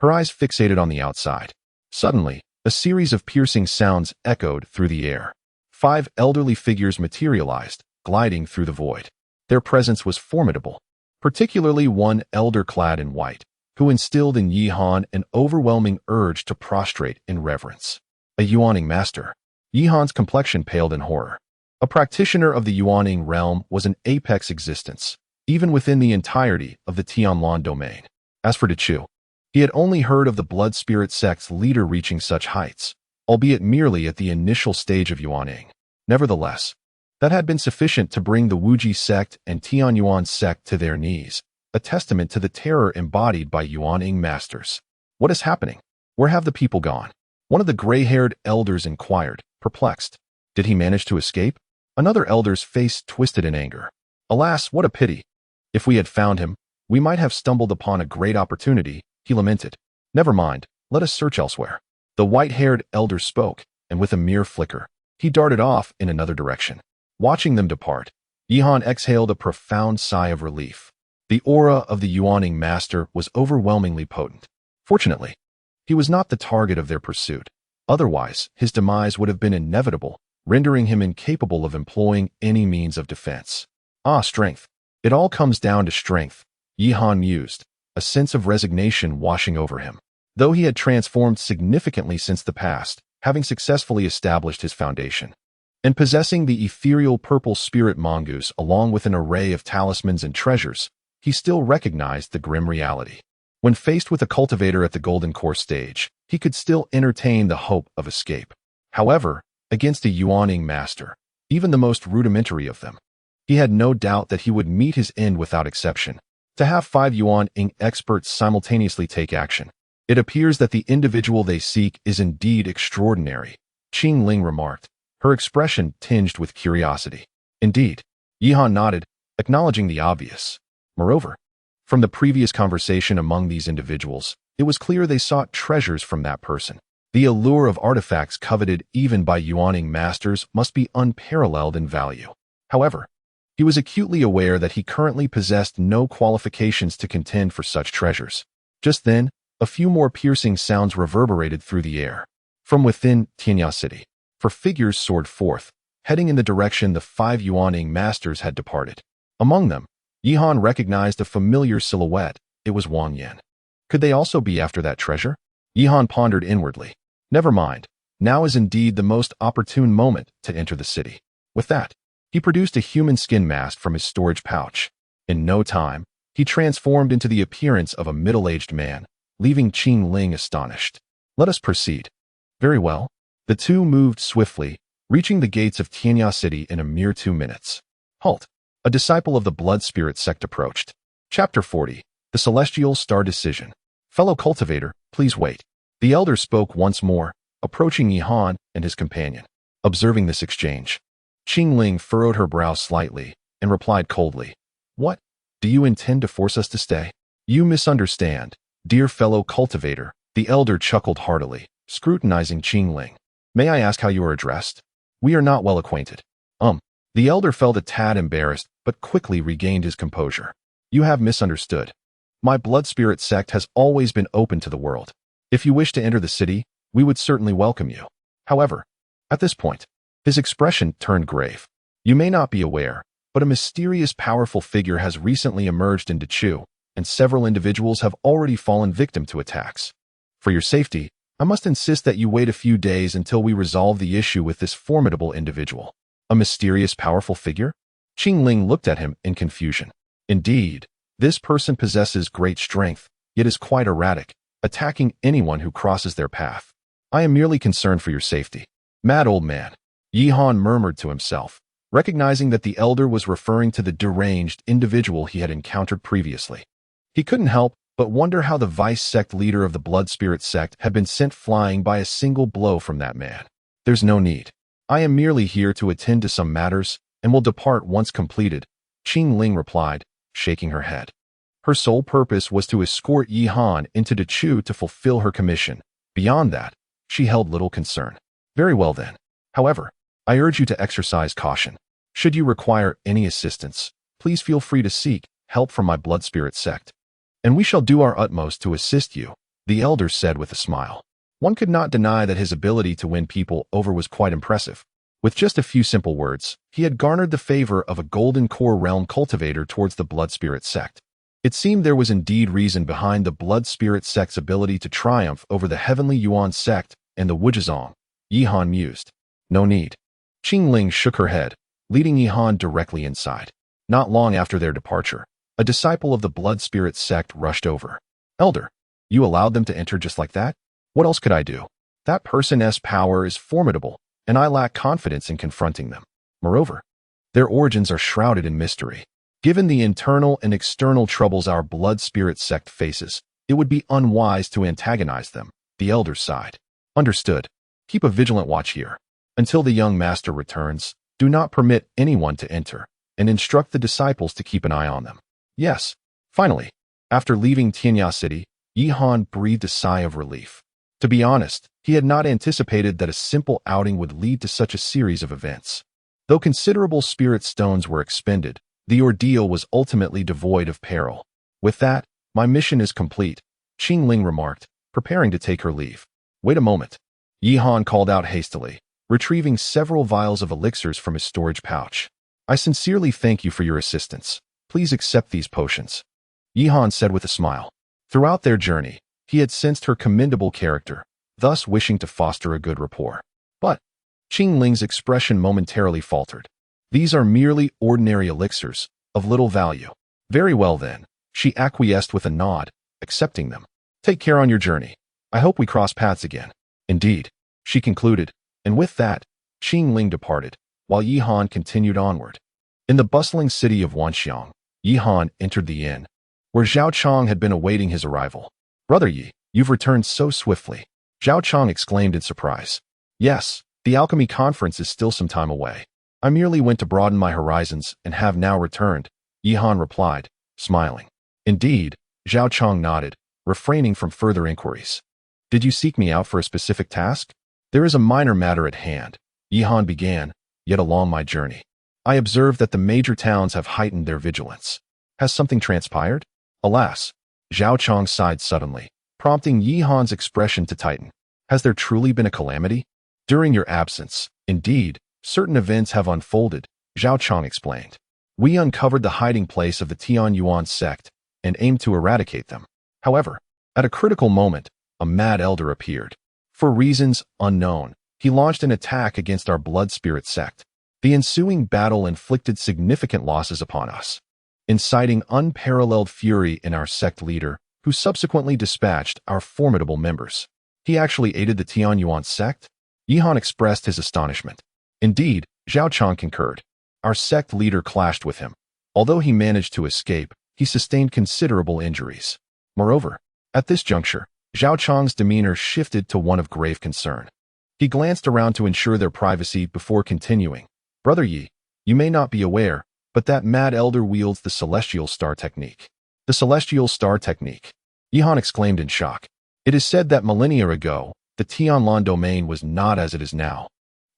her eyes fixated on the outside. Suddenly, a series of piercing sounds echoed through the air. 5 elderly figures materialized, gliding through the void. Their presence was formidable, particularly one elder clad in white, who instilled in Yihan an overwhelming urge to prostrate in reverence. A Yuaning master. Yihan's complexion paled in horror. A practitioner of the Yuaning realm was an apex existence, even within the entirety of the Tianlan domain. As for Dechu, he had only heard of the Blood Spirit sect's leader reaching such heights, albeit merely at the initial stage of Yuaning. Nevertheless, that had been sufficient to bring the Wuji sect and Tianyuan sect to their knees, a testament to the terror embodied by Yuaning masters. "What is happening? Where have the people gone?" One of the gray-haired elders inquired, perplexed. "Did he manage to escape?" Another elder's face twisted in anger. "Alas, what a pity! If we had found him, we might have stumbled upon a great opportunity," he lamented. "Never mind, let us search elsewhere." The white-haired elder spoke, and with a mere flicker, he darted off in another direction. Watching them depart, Yihan exhaled a profound sigh of relief. The aura of the Yuaning master was overwhelmingly potent. Fortunately, he was not the target of their pursuit. Otherwise, his demise would have been inevitable, rendering him incapable of employing any means of defense. Strength. It all comes down to strength, Yihan mused, a sense of resignation washing over him. Though he had transformed significantly since the past, having successfully established his foundation, and possessing the ethereal purple spirit mongoose along with an array of talismans and treasures, he still recognized the grim reality. When faced with a cultivator at the Golden Core stage, he could still entertain the hope of escape. However, against a yawning master, even the most rudimentary of them, he had no doubt that he would meet his end without exception. To have 5 yuan-ing experts simultaneously take action, it appears that the individual they seek is indeed extraordinary, Qing Ling remarked, her expression tinged with curiosity. Indeed, Yihan nodded, acknowledging the obvious. Moreover, from the previous conversation among these individuals, it was clear they sought treasures from that person. The allure of artifacts coveted even by yuaning masters must be unparalleled in value. However, he was acutely aware that he currently possessed no qualifications to contend for such treasures. Just then, a few more piercing sounds reverberated through the air. From within Tianya City, figures soared forth, heading in the direction the 5 yuaning masters had departed. Among them, Yihan recognized a familiar silhouette. It was Wang Yan. Could they also be after that treasure? Yihan pondered inwardly. Never mind. Now is indeed the most opportune moment to enter the city. With that, he produced a human skin mask from his storage pouch. In no time, he transformed into the appearance of a middle-aged man, leaving Qing Ling astonished. Let us proceed. Very well. The two moved swiftly, reaching the gates of Tianya City in a mere 2 minutes. Halt. A disciple of the Blood Spirit sect approached. Chapter 40. The Celestial Star Decision. Fellow cultivator, please wait. The elder spoke once more, approaching Yihan and his companion. Observing this exchange, Qing Ling furrowed her brow slightly and replied coldly, What? Do you intend to force us to stay? You misunderstand, dear fellow cultivator. The elder chuckled heartily, scrutinizing Qing Ling. May I ask how you are addressed? We are not well acquainted. The elder felt a tad embarrassed, but quickly regained his composure. You have misunderstood. My Blood Spirit sect has always been open to the world. If you wish to enter the city, we would certainly welcome you. However, at this point, his expression turned grave. You may not be aware, but a mysterious powerful figure has recently emerged in Dechu, and several individuals have already fallen victim to attacks. For your safety, I must insist that you wait a few days until we resolve the issue with this formidable individual. A mysterious powerful figure? Qing Ling looked at him in confusion. Indeed, this person possesses great strength, yet is quite erratic, attacking anyone who crosses their path. I am merely concerned for your safety. Mad old man. Yihan murmured to himself, recognizing that the elder was referring to the deranged individual he had encountered previously. He couldn't help but wonder how the vice sect leader of the Blood Spirit sect had been sent flying by a single blow from that man. There's no need. I am merely here to attend to some matters, and will depart once completed, Qing Ling replied, shaking her head. Her sole purpose was to escort Yihan into Dechu to fulfill her commission. Beyond that, she held little concern. Very well then. However, I urge you to exercise caution. Should you require any assistance, please feel free to seek help from my Blood Spirit sect. And we shall do our utmost to assist you, the elder said with a smile. One could not deny that his ability to win people over was quite impressive. With just a few simple words, he had garnered the favor of a Golden Core Realm cultivator towards the Blood Spirit sect. It seemed there was indeed reason behind the Blood Spirit sect's ability to triumph over the Heavenly Yuan sect and the Wujizong. Yihan mused. No need. Qing Ling shook her head, leading Yihan directly inside. Not long after their departure, a disciple of the Blood Spirit sect rushed over. Elder, you allowed them to enter just like that? What else could I do? That person's power is formidable, and I lack confidence in confronting them. Moreover, their origins are shrouded in mystery. Given the internal and external troubles our Blood Spirit sect faces, it would be unwise to antagonize them, the elder sighed. Understood. Keep a vigilant watch here. Until the young master returns, do not permit anyone to enter, and instruct the disciples to keep an eye on them. Yes. Finally, after leaving Tianya City, Yihan breathed a sigh of relief. To be honest, he had not anticipated that a simple outing would lead to such a series of events. Though considerable spirit stones were expended, the ordeal was ultimately devoid of peril. With that, my mission is complete, Qing Ling remarked, preparing to take her leave. Wait a moment. Yihan called out hastily, retrieving several vials of elixirs from his storage pouch. I sincerely thank you for your assistance. Please accept these potions. Yihan said with a smile. Throughout their journey, he had sensed her commendable character, thus wishing to foster a good rapport. But Qing Ling's expression momentarily faltered. These are merely ordinary elixirs, of little value. Very well then, she acquiesced with a nod, accepting them. Take care on your journey. I hope we cross paths again. Indeed, she concluded, and with that, Qing Ling departed, while Yi Han continued onward. In the bustling city of Wanxiang, Yi Han entered the inn, where Zhao Chong had been awaiting his arrival. Brother Yi, you've returned so swiftly, Zhao Chong exclaimed in surprise. Yes, the alchemy conference is still some time away. I merely went to broaden my horizons and have now returned, Yi Han replied, smiling. Indeed, Zhao Chong nodded, refraining from further inquiries. Did you seek me out for a specific task? There is a minor matter at hand, Yi Han began, yet along my journey, I observed that the major towns have heightened their vigilance. Has something transpired? Alas, Zhao Chong sighed suddenly, prompting Yi Han's expression to tighten. Has there truly been a calamity? During your absence, indeed, certain events have unfolded, Zhao Chong explained. We uncovered the hiding place of the Tian Yuan sect and aimed to eradicate them. However, at a critical moment, a mad elder appeared. For reasons unknown, he launched an attack against our blood spirit sect. The ensuing battle inflicted significant losses upon us, inciting unparalleled fury in our sect leader, who subsequently dispatched our formidable members. He actually aided the Tian Yuan sect? Yi Han expressed his astonishment. Indeed, Zhao Chong concurred. Our sect leader clashed with him. Although he managed to escape, he sustained considerable injuries. Moreover, at this juncture, Zhao Chong's demeanor shifted to one of grave concern. He glanced around to ensure their privacy before continuing. Brother Yi, you may not be aware, but that mad elder wields the celestial star technique. The celestial star technique? Yi Han exclaimed in shock. It is said that millennia ago, the Tianlan domain was not as it is now,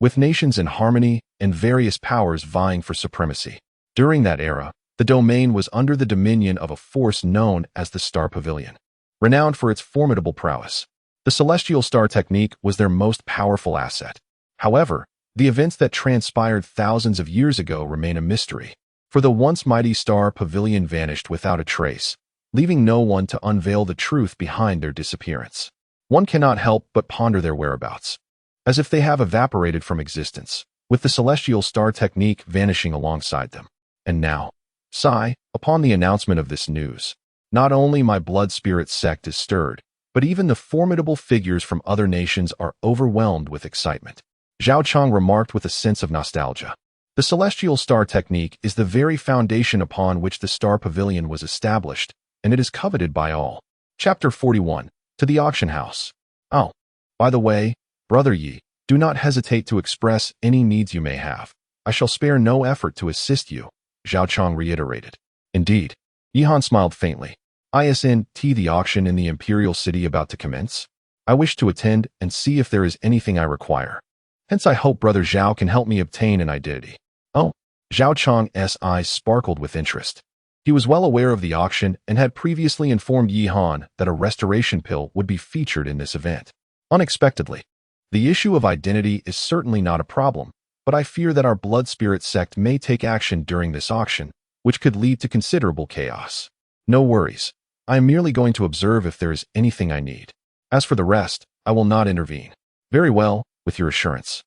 with nations in harmony and various powers vying for supremacy. During that era, the domain was under the dominion of a force known as the Star Pavilion, renowned for its formidable prowess. The celestial star technique was their most powerful asset. However, the events that transpired thousands of years ago remain a mystery, for the once mighty Star Pavilion vanished without a trace, leaving no one to unveil the truth behind their disappearance. One cannot help but ponder their whereabouts, as if they have evaporated from existence, with the celestial star technique vanishing alongside them. And now, sigh, upon the announcement of this news, not only my blood spirit sect is stirred, but even the formidable figures from other nations are overwhelmed with excitement. Zhao Chong remarked with a sense of nostalgia. The celestial star technique is the very foundation upon which the Star Pavilion was established, and it is coveted by all. Chapter 41. To the Auction House. Oh, by the way, Brother Yi, do not hesitate to express any needs you may have. I shall spare no effort to assist you, Zhao Chong reiterated. Indeed. Yi Han smiled faintly. Isn't the auction in the imperial city about to commence? I wish to attend and see if there is anything I require. Hence I hope Brother Zhao can help me obtain an identity. Oh, Zhao Chong's eyes sparkled with interest. He was well aware of the auction and had previously informed Yi Han that a restoration pill would be featured in this event. Unexpectedly, the issue of identity is certainly not a problem, but I fear that our blood spirit sect may take action during this auction, which could lead to considerable chaos. No worries. I am merely going to observe if there is anything I need. As for the rest, I will not intervene. Very well, with your assurance.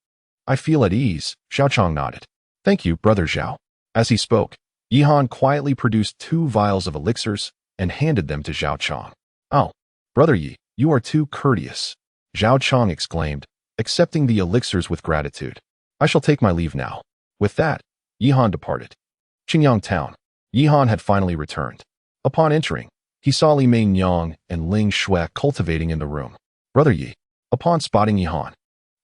I feel at ease, Zhao Chong nodded. Thank you, Brother Zhao. As he spoke, Yi Han quietly produced 2 vials of elixirs and handed them to Zhao Chong. Oh, Brother Yi, you are too courteous, Zhao Chong exclaimed, accepting the elixirs with gratitude. I shall take my leave now. With that, Yi Han departed. Qingyang Town. Yi Han had finally returned. Upon entering, he saw Li Meinyang and Ling Shui cultivating in the room. Brother Yi. Upon spotting Yi Han,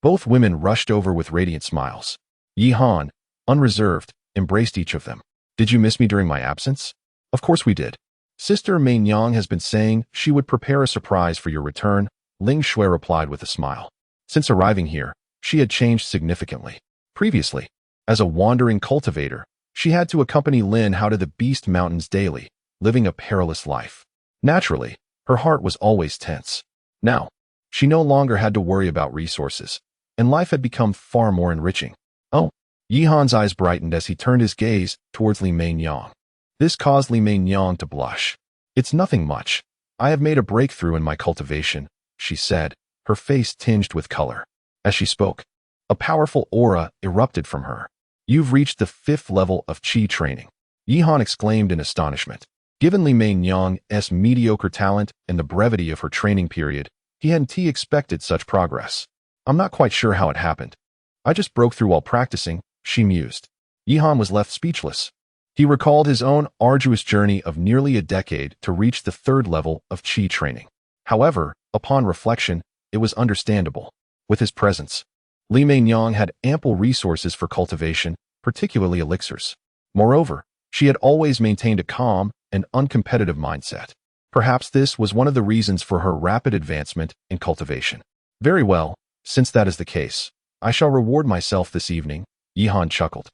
both women rushed over with radiant smiles. Yi Han, unreserved, embraced each of them. Did you miss me during my absence? Of course we did. Sister Meinyang has been saying she would prepare a surprise for your return, Ling Shui replied with a smile. Since arriving here, she had changed significantly. Previously, as a wandering cultivator, she had to accompany Lin Hao to the Beast Mountains daily, living a perilous life. Naturally, her heart was always tense. Now, she no longer had to worry about resources, and life had become far more enriching. Oh, Yi Han's eyes brightened as he turned his gaze towards Li Meinyang. This caused Li Meinyang to blush. It's nothing much. I have made a breakthrough in my cultivation, she said, her face tinged with color. As she spoke, a powerful aura erupted from her. You've reached the 5th level of Qi training, Yi Han exclaimed in astonishment. Given Li Meinyang's mediocre talent and the brevity of her training period, He hadn't expected such progress. I'm not quite sure how it happened. I just broke through while practicing, she mused. Yihan was left speechless. He recalled his own arduous journey of nearly a decade to reach the 3rd level of qi training. However, upon reflection, it was understandable. With his presence, Li Meinyang had ample resources for cultivation, particularly elixirs. Moreover, she had always maintained a calm and uncompetitive mindset. Perhaps this was one of the reasons for her rapid advancement in cultivation. Very well, since that is the case, I shall reward myself this evening, Yihan chuckled.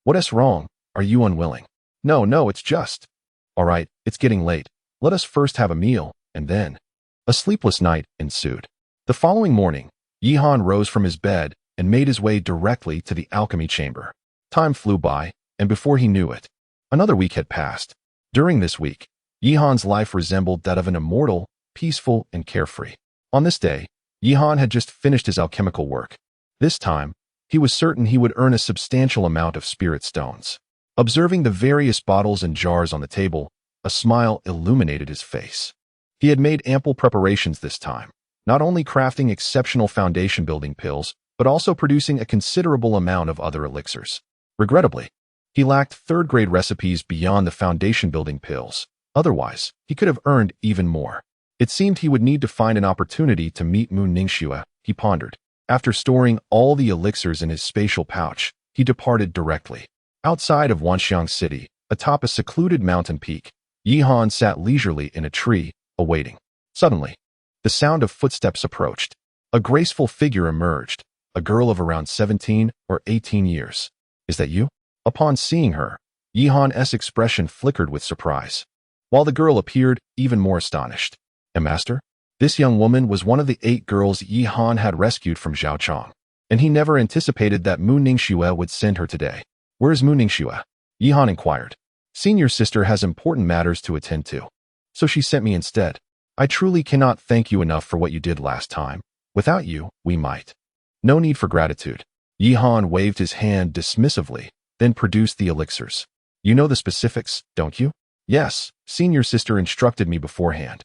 What is wrong? Are you unwilling? No, it's just. All right, it's getting late. Let us first have a meal, and then. A sleepless night ensued. The following morning, Yihan rose from his bed and made his way directly to the alchemy chamber. Time flew by, and before he knew it, another week had passed. During this week, Yihan's life resembled that of an immortal, peaceful, and carefree. On this day, Yihan had just finished his alchemical work. This time, he was certain he would earn a substantial amount of spirit stones. Observing the various bottles and jars on the table, a smile illuminated his face. He had made ample preparations this time, not only crafting exceptional foundation-building pills, but also producing a considerable amount of other elixirs. Regrettably, he lacked 3rd-grade recipes beyond the foundation-building pills. Otherwise, he could have earned even more. It seemed he would need to find an opportunity to meet Mu Ningxue, he pondered. After storing all the elixirs in his spatial pouch, he departed directly. Outside of Wanxiang City, atop a secluded mountain peak, Yihan sat leisurely in a tree, awaiting. Suddenly, the sound of footsteps approached. A graceful figure emerged, a girl of around 17 or 18 years. Is that you? Upon seeing her, Yihan's expression flickered with surprise, while the girl appeared even more astonished. Master? This young woman was one of the 8 girls Yihan had rescued from Zhaochang, and he never anticipated that Mu Ningxue would send her today. Where is Mu Ningxue? Yihan inquired. Senior sister has important matters to attend to, so she sent me instead. I truly cannot thank you enough for what you did last time. Without you, we might. No need for gratitude. Yihan waved his hand dismissively, then produced the elixirs. You know the specifics, don't you? Yes, senior sister instructed me beforehand.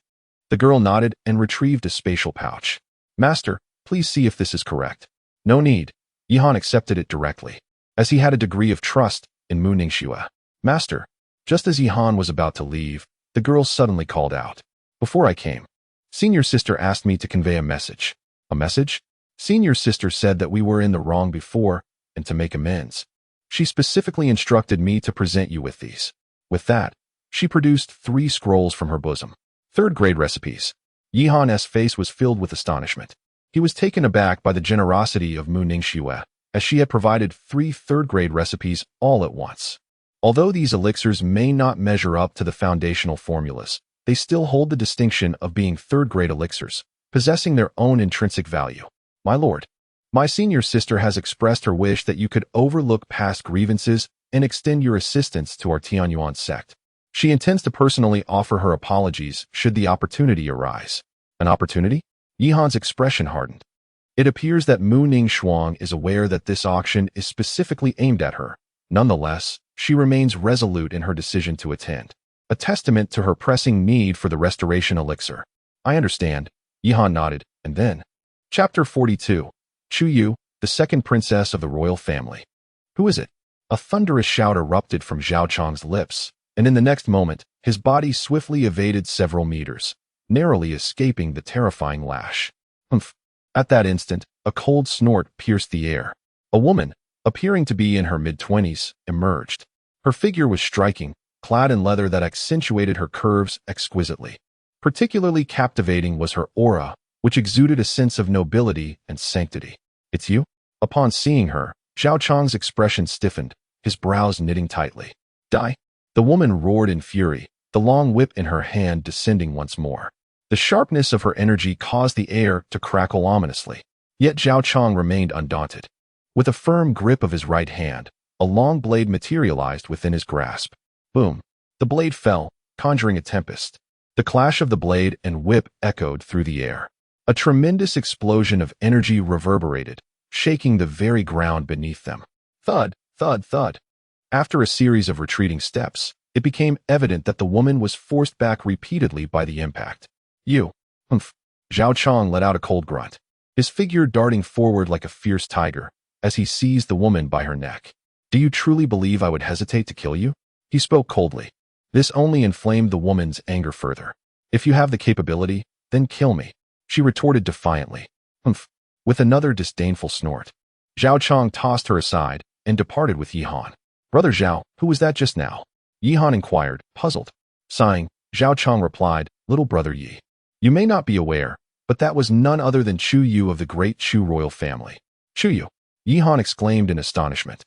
The girl nodded and retrieved a spatial pouch. Master, please see if this is correct. No need. Yihan accepted it directly, as he had a degree of trust in Mu Ningxue. Master, just as Yihan was about to leave, the girl suddenly called out. Before I came, senior sister asked me to convey a message. A message? Senior sister said that we were in the wrong before, and to make amends. She specifically instructed me to present you with these. With that, she produced 3 scrolls from her bosom. 3rd-grade recipes. Yihan's face was filled with astonishment. He was taken aback by the generosity of Mu Ningxue, as she had provided 3 3rd-grade recipes all at once. Although these elixirs may not measure up to the foundational formulas, they still hold the distinction of being 3rd-grade elixirs, possessing their own intrinsic value. My lord, my senior sister has expressed her wish that you could overlook past grievances and extend your assistance to our Tianyuan sect. She intends to personally offer her apologies should the opportunity arise. An opportunity? Yihan's expression hardened. It appears that Mu Ningxue is aware that this auction is specifically aimed at her. Nonetheless, she remains resolute in her decision to attend, a testament to her pressing need for the restoration elixir. I understand. Yihan nodded, and then. Chapter 42. Chu Yu, the 2nd princess of the royal family. Who is it? A thunderous shout erupted from Zhao Chang's lips, and in the next moment, his body swiftly evaded several meters, narrowly escaping the terrifying lash. Humph. At that instant, a cold snort pierced the air. A woman, appearing to be in her mid-20s, emerged. Her figure was striking, clad in leather that accentuated her curves exquisitely. Particularly captivating was her aura, which exuded a sense of nobility and sanctity. It's you? Upon seeing her, Zhao Chang's expression stiffened, his brows knitting tightly. Die! The woman roared in fury, the long whip in her hand descending once more. The sharpness of her energy caused the air to crackle ominously. Yet Zhao Chang remained undaunted. With a firm grip of his right hand, a long blade materialized within his grasp. Boom! The blade fell, conjuring a tempest. The clash of the blade and whip echoed through the air. A tremendous explosion of energy reverberated, shaking the very ground beneath them. Thud, thud, thud. After a series of retreating steps, it became evident that the woman was forced back repeatedly by the impact. You. Humph. Zhao Chong let out a cold grunt, his figure darting forward like a fierce tiger as he seized the woman by her neck. Do you truly believe I would hesitate to kill you? He spoke coldly. This only inflamed the woman's anger further. If you have the capability, then kill me, she retorted defiantly. Humph. With another disdainful snort, Zhao Chong tossed her aside and departed with Yihan. Brother Zhao, who was that just now? Yihan inquired, puzzled. Sighing, Zhao Chong replied, Little brother Yi. You may not be aware, but that was none other than Chu Yu of the great Chu royal family. Chu Yu? Yihan exclaimed in astonishment.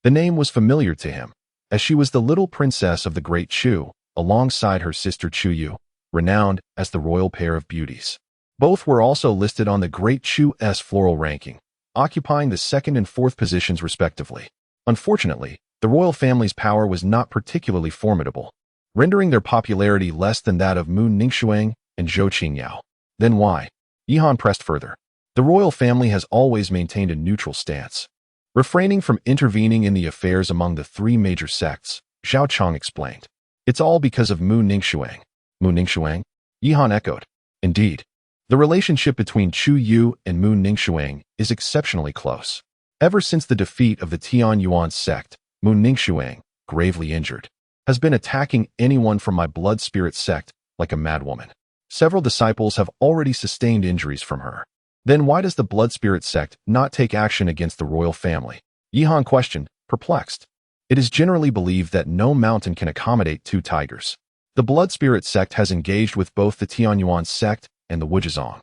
The name was familiar to him, as she was the little princess of the great Chu, alongside her sister Chu Yu, renowned as the royal pair of beauties. Both were also listed on the great Chu's floral ranking, occupying the second and fourth positions respectively. Unfortunately, the royal family's power was not particularly formidable, rendering their popularity less than that of Mu Ningxuang and Zhou Qingyao. Then why? Yihan pressed further. The royal family has always maintained a neutral stance, refraining from intervening in the affairs among the three major sects, Zhao Chong explained. It's all because of Mu Ningxuang. Mu Ningxuang? Yihan echoed. Indeed. The relationship between Chu Yu and Mu Ningxuang is exceptionally close. Ever since the defeat of the Tian Yuan sect, Mu Ningxuang, gravely injured, has been attacking anyone from my blood spirit sect like a madwoman. Several disciples have already sustained injuries from her. Then why does the blood spirit sect not take action against the royal family? Yihan questioned, perplexed. It is generally believed that no mountain can accommodate two tigers. The blood spirit sect has engaged with both the Tianyuan sect and the Wujizong.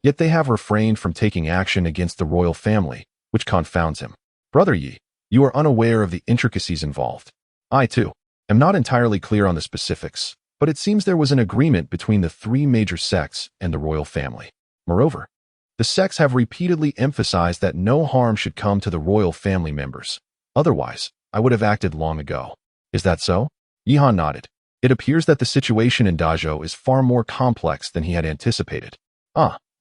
Yet they have refrained from taking action against the royal family, which confounds him. Brother Yi, you are unaware of the intricacies involved. I, too, am not entirely clear on the specifics, but it seems there was an agreement between the three major sects and the royal family. Moreover, the sects have repeatedly emphasized that no harm should come to the royal family members. Otherwise, I would have acted long ago. Is that so? Yihan nodded. It appears that the situation in Dazhou is far more complex than he had anticipated.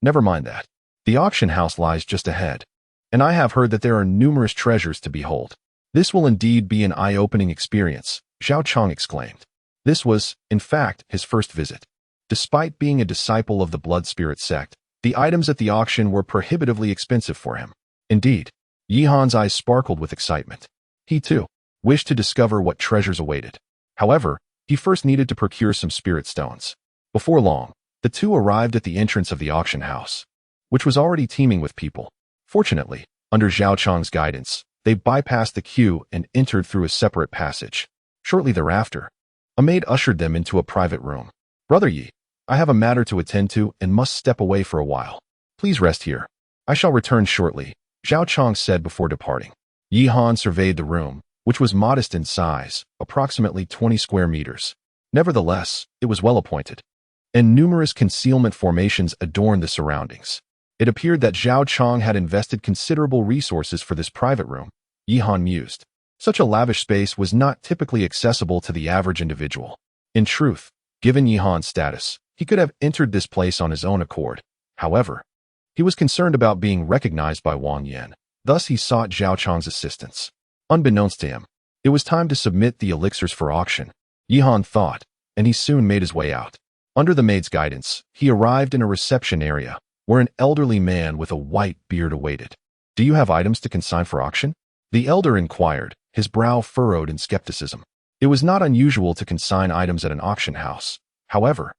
Never mind that. The auction house lies just ahead, and I have heard that there are numerous treasures to behold. This will indeed be an eye-opening experience, Zhao Chong exclaimed. This was, in fact, his first visit. Despite being a disciple of the blood spirit sect, the items at the auction were prohibitively expensive for him. Indeed, Yihan's eyes sparkled with excitement. He, too, wished to discover what treasures awaited. However, he first needed to procure some spirit stones. Before long, the two arrived at the entrance of the auction house, which was already teeming with people. Fortunately, under Zhao Chong's guidance, they bypassed the queue and entered through a separate passage. Shortly thereafter, a maid ushered them into a private room. Brother Yi, I have a matter to attend to and must step away for a while. Please rest here. I shall return shortly, Zhao Chong said before departing. Yihan surveyed the room, which was modest in size, approximately 20 square meters. Nevertheless, it was well appointed, and numerous concealment formations adorned the surroundings. It appeared that Zhao Chong had invested considerable resources for this private room, Yihan mused. Such a lavish space was not typically accessible to the average individual. In truth, given Yihan's status, he could have entered this place on his own accord. However, he was concerned about being recognized by Wang Yan. Thus he sought Zhao Chong's assistance. Unbeknownst to him, it was time to submit the elixirs for auction. Yihan thought, and he soon made his way out. Under the maid's guidance, he arrived in a reception area, where an elderly man with a white beard awaited. Do you have items to consign for auction? The elder inquired, his brow furrowed in skepticism. It was not unusual to consign items at an auction house. However,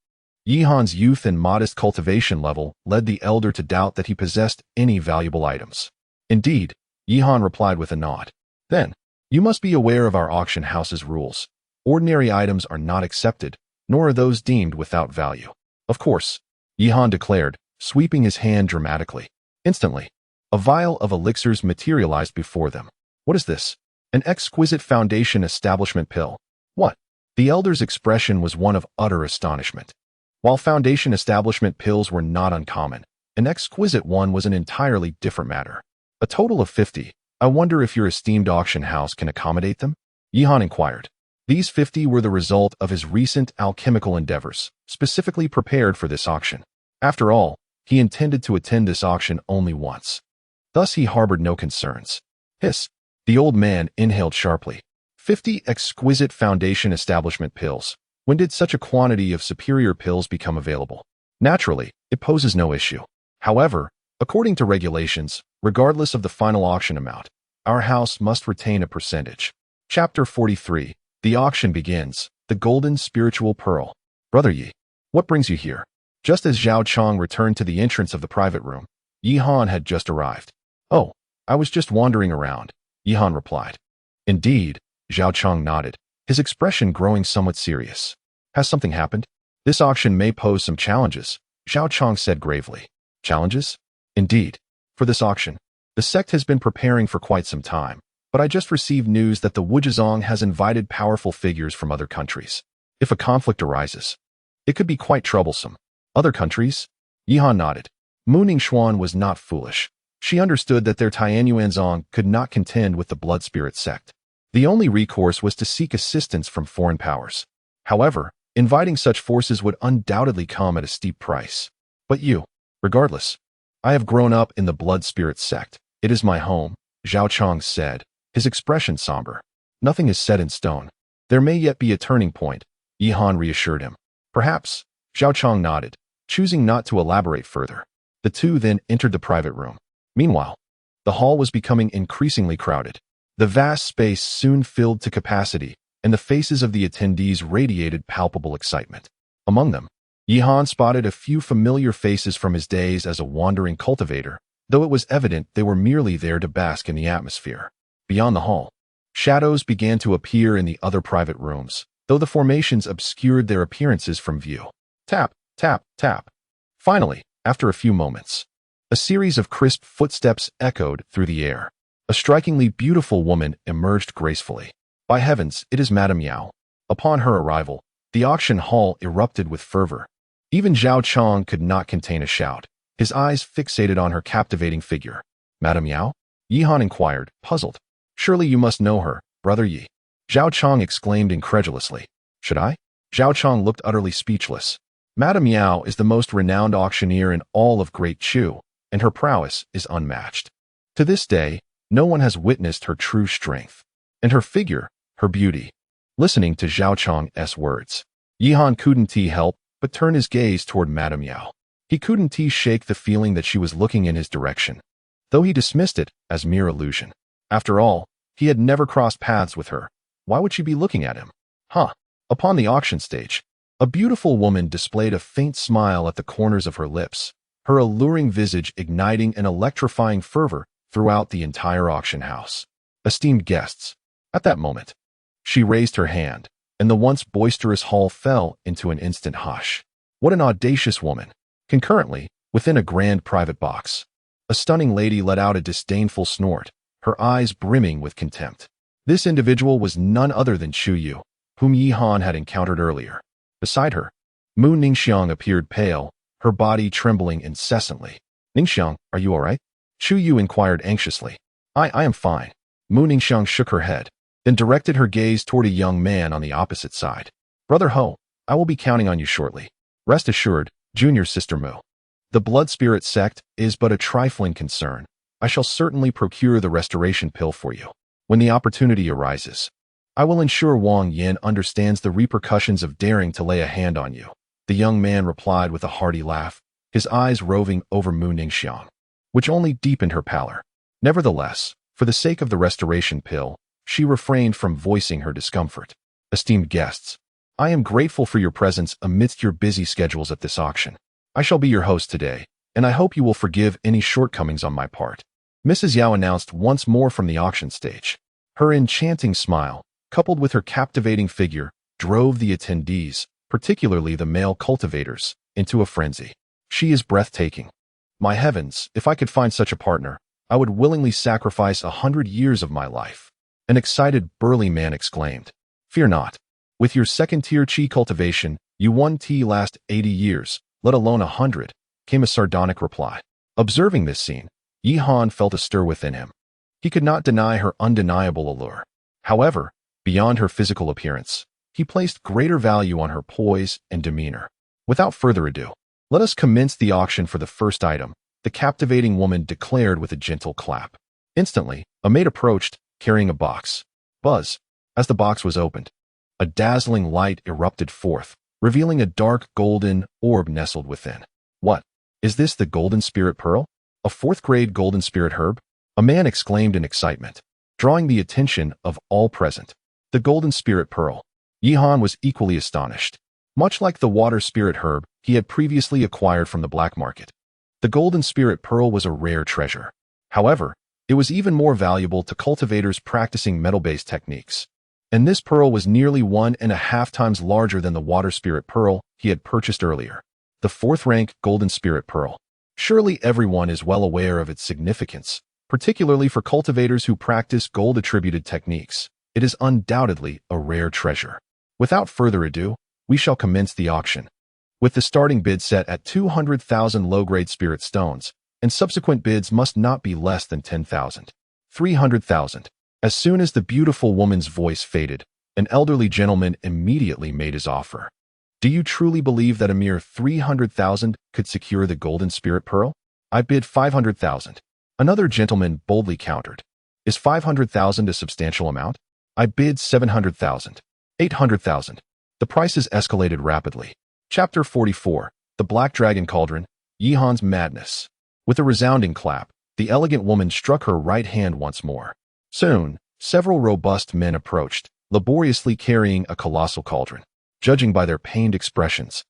Yihan's youth and modest cultivation level led the elder to doubt that he possessed any valuable items. Indeed, Yihan replied with a nod. Then, you must be aware of our auction house's rules. Ordinary items are not accepted, nor are those deemed without value. Of course, Yihan declared, sweeping his hand dramatically. Instantly, a vial of elixirs materialized before them. What is this? An exquisite foundation establishment pill. What? The elder's expression was one of utter astonishment. While foundation establishment pills were not uncommon, an exquisite one was an entirely different matter. A total of 50. I wonder if your esteemed auction house can accommodate them? Yihan inquired. These 50 were the result of his recent alchemical endeavors, specifically prepared for this auction. After all, he intended to attend this auction only once. Thus he harbored no concerns. Hiss. The old man inhaled sharply. 50 exquisite foundation establishment pills. When did such a quantity of superior pills become available? Naturally, it poses no issue. However, according to regulations, regardless of the final auction amount, our house must retain a percentage. Chapter 43. The auction begins. The Golden Spiritual Pearl. Brother Yi, what brings you here? Just as Zhao Chong returned to the entrance of the private room, Yi Han had just arrived. Oh, I was just wandering around, Yi Han replied. Indeed, Zhao Chong nodded, his expression growing somewhat serious. Has something happened? This auction may pose some challenges, Zhao Chong said gravely. Challenges? Indeed. For this auction, the sect has been preparing for quite some time, but I just received news that the Wujizong has invited powerful figures from other countries. If a conflict arises, it could be quite troublesome. Other countries? Yi Han nodded. Mu Ningxuan was not foolish. She understood that their Tianyuanzong could not contend with the Blood Spirit sect. The only recourse was to seek assistance from foreign powers. However, inviting such forces would undoubtedly come at a steep price. But regardless, I have grown up in the Blood Spirit sect. It is my home, Zhao Chong said, his expression somber. Nothing is set in stone. There may yet be a turning point, Yi Han reassured him. Perhaps, Zhao Chong nodded, choosing not to elaborate further. The two then entered the private room. Meanwhile, the hall was becoming increasingly crowded. The vast space soon filled to capacity, and the faces of the attendees radiated palpable excitement. Among them, Yi Han spotted a few familiar faces from his days as a wandering cultivator, though it was evident they were merely there to bask in the atmosphere. Beyond the hall, shadows began to appear in the other private rooms, though the formations obscured their appearances from view. Tap, tap, tap. Finally, after a few moments, a series of crisp footsteps echoed through the air. A strikingly beautiful woman emerged gracefully. By heavens, it is Madame Yao. Upon her arrival, the auction hall erupted with fervor. Even Zhao Chong could not contain a shout, his eyes fixated on her captivating figure. Madame Yao? Yi Han inquired, puzzled. Surely you must know her, Brother Yi. Zhao Chong exclaimed incredulously. Should I? Zhao Chong looked utterly speechless. Madame Yao is the most renowned auctioneer in all of Great Chu, and her prowess is unmatched. To this day, no one has witnessed her true strength. And her figure, her beauty. Listening to Zhao Chong's words, Yi Han couldn't help but turn his gaze toward Madame Yao. He couldn't shake the feeling that she was looking in his direction, though he dismissed it as mere illusion. After all, he had never crossed paths with her. Why would she be looking at him? Upon the auction stage, a beautiful woman displayed a faint smile at the corners of her lips, her alluring visage igniting an electrifying fervor throughout the entire auction house. Esteemed guests, at that moment, she raised her hand, and the once boisterous hall fell into an instant hush. What an audacious woman! Concurrently, within a grand private box, a stunning lady let out a disdainful snort, her eyes brimming with contempt. This individual was none other than Chu Yu, whom Yi Han had encountered earlier. Beside her, Mu Ningxiang appeared pale, her body trembling incessantly. Ningxiang, are you all right? Chu Yu inquired anxiously. I am fine. Mu Ningxiang shook her head, then directed her gaze toward a young man on the opposite side. Brother Ho, I will be counting on you shortly. Rest assured, Junior Sister Mu. The Blood Spirit sect is but a trifling concern. I shall certainly procure the restoration pill for you. When the opportunity arises, I will ensure Wang Yin understands the repercussions of daring to lay a hand on you. The young man replied with a hearty laugh, his eyes roving over Mu Ningxiang, which only deepened her pallor. Nevertheless, for the sake of the restoration pill, she refrained from voicing her discomfort. Esteemed guests, I am grateful for your presence amidst your busy schedules at this auction. I shall be your host today, and I hope you will forgive any shortcomings on my part. Mrs. Yao announced once more from the auction stage. Her enchanting smile, coupled with her captivating figure, drove the attendees, particularly the male cultivators, into a frenzy. She is breathtaking. My heavens, if I could find such a partner, I would willingly sacrifice 100 years of my life. An excited, burly man exclaimed. Fear not. With your second-tier qi cultivation, you won tea last 80 years, let alone 100, came a sardonic reply. Observing this scene, Yi Han felt a stir within him. He could not deny her undeniable allure. However, beyond her physical appearance, he placed greater value on her poise and demeanor. Without further ado, let us commence the auction for the first item, the captivating woman declared with a gentle clap. Instantly, a maid approached, carrying a box. Buzz. As the box was opened, a dazzling light erupted forth, revealing a dark golden orb nestled within. What? Is this the golden spirit pearl? A fourth-grade golden spirit herb? A man exclaimed in excitement, drawing the attention of all present. The golden spirit pearl. Yihan was equally astonished. Much like the water spirit herb he had previously acquired from the black market, the golden spirit pearl was a rare treasure. However, it was even more valuable to cultivators practicing metal-based techniques. And this pearl was nearly 1.5 times larger than the water spirit pearl he had purchased earlier. The fourth-rank golden spirit pearl. Surely everyone is well aware of its significance, particularly for cultivators who practice gold-attributed techniques. It is undoubtedly a rare treasure. Without further ado, we shall commence the auction. With the starting bid set at 200,000 low-grade spirit stones, and subsequent bids must not be less than 10,000. 300,000. As soon as the beautiful woman's voice faded, an elderly gentleman immediately made his offer. Do you truly believe that a mere 300,000 could secure the golden spirit pearl? I bid 500,000. Another gentleman boldly countered. Is 500,000 a substantial amount? I bid 700,000. 800,000. The prices escalated rapidly. Chapter 44. The Black Dragon Cauldron. Yihan's Madness. With a resounding clap, the elegant woman struck her right hand once more. Soon, several robust men approached, laboriously carrying a colossal cauldron. Judging by their pained expressions,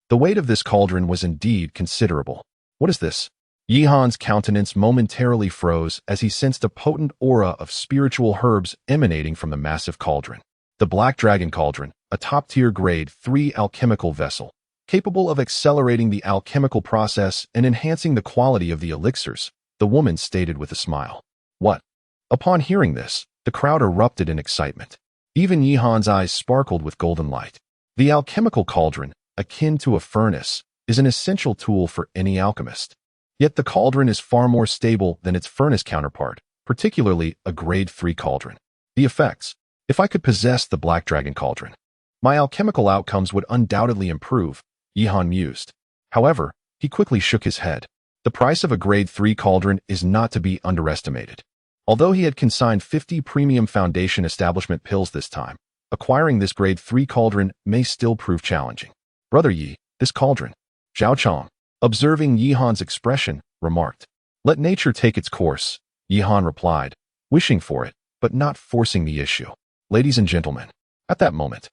the weight of this cauldron was indeed considerable. What is this? Yihan's countenance momentarily froze as he sensed a potent aura of spiritual herbs emanating from the massive cauldron. The Black Dragon Cauldron, a top-tier grade 3 alchemical vessel, capable of accelerating the alchemical process and enhancing the quality of the elixirs, the woman stated with a smile. What? Upon hearing this, the crowd erupted in excitement. Even Yihan's eyes sparkled with golden light. The alchemical cauldron, akin to a furnace, is an essential tool for any alchemist. Yet the cauldron is far more stable than its furnace counterpart, particularly a grade 3 cauldron. The effects. If I could possess the Black Dragon Cauldron, my alchemical outcomes would undoubtedly improve, Yihan mused. However, he quickly shook his head. The price of a grade 3 cauldron is not to be underestimated. Although he had consigned 50 premium foundation establishment pills this time, acquiring this grade 3 cauldron may still prove challenging. Brother Yi, this cauldron. Zhao Chong, observing Yihan's expression, remarked. Let nature take its course, Yihan replied, wishing for it, but not forcing the issue. Ladies and gentlemen. At that moment,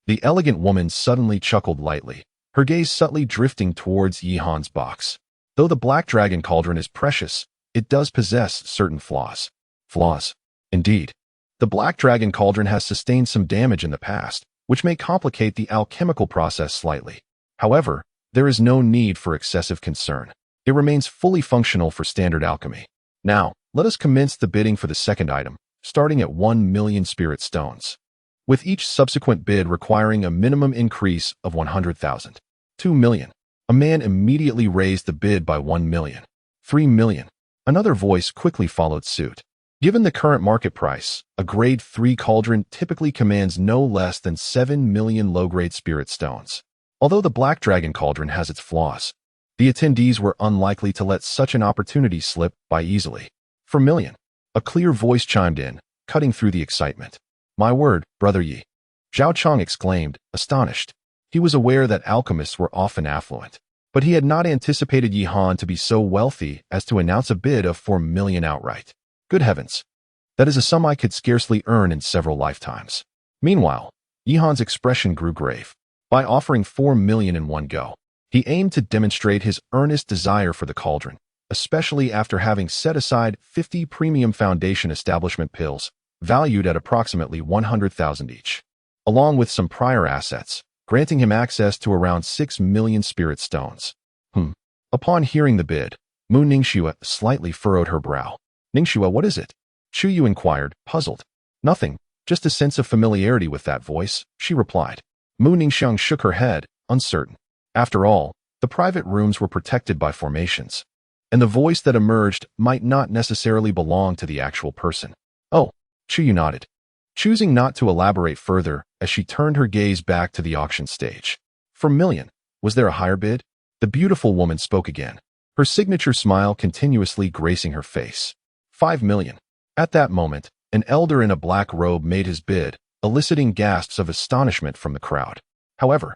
the elegant woman suddenly chuckled lightly, her gaze subtly drifting towards Yihan's box. Though the Black Dragon Cauldron is precious, it does possess certain flaws. Flaws. Indeed. The Black Dragon Cauldron has sustained some damage in the past, which may complicate the alchemical process slightly. However, there is no need for excessive concern. It remains fully functional for standard alchemy. Now, let us commence the bidding for the second item, starting at 1 million spirit stones, with each subsequent bid requiring a minimum increase of 100,000. 2 million. A man immediately raised the bid by 1 million. 3 million. Another voice quickly followed suit. Given the current market price, a grade 3 cauldron typically commands no less than 7 million low-grade spirit stones. Although the Black Dragon Cauldron has its flaws, the attendees were unlikely to let such an opportunity slip by easily. For million. A clear voice chimed in, cutting through the excitement. My word, Brother Yi. Zhao Chong exclaimed, astonished. He was aware that alchemists were often affluent, but he had not anticipated Yihan to be so wealthy as to announce a bid of 4 million outright. Good heavens. That is a sum I could scarcely earn in several lifetimes. Meanwhile, Yihan's expression grew grave. By offering 4 million in one go, he aimed to demonstrate his earnest desire for the cauldron, especially after having set aside 50 premium foundation establishment pills, valued at approximately 100,000 each, along with some prior assets, granting him access to around 6 million spirit stones. Upon hearing the bid, Mu Ningxue slightly furrowed her brow. Ningxue, what is it? Chu Yu inquired, puzzled. Nothing, just a sense of familiarity with that voice, she replied. Mu Ningxiang shook her head, uncertain. After all, the private rooms were protected by formations, and the voice that emerged might not necessarily belong to the actual person. Oh, Chu Yu nodded, choosing not to elaborate further as she turned her gaze back to the auction stage. For million, was there a higher bid? The beautiful woman spoke again, her signature smile continuously gracing her face. 5 million. At that moment, an elder in a black robe made his bid, eliciting gasps of astonishment from the crowd. However,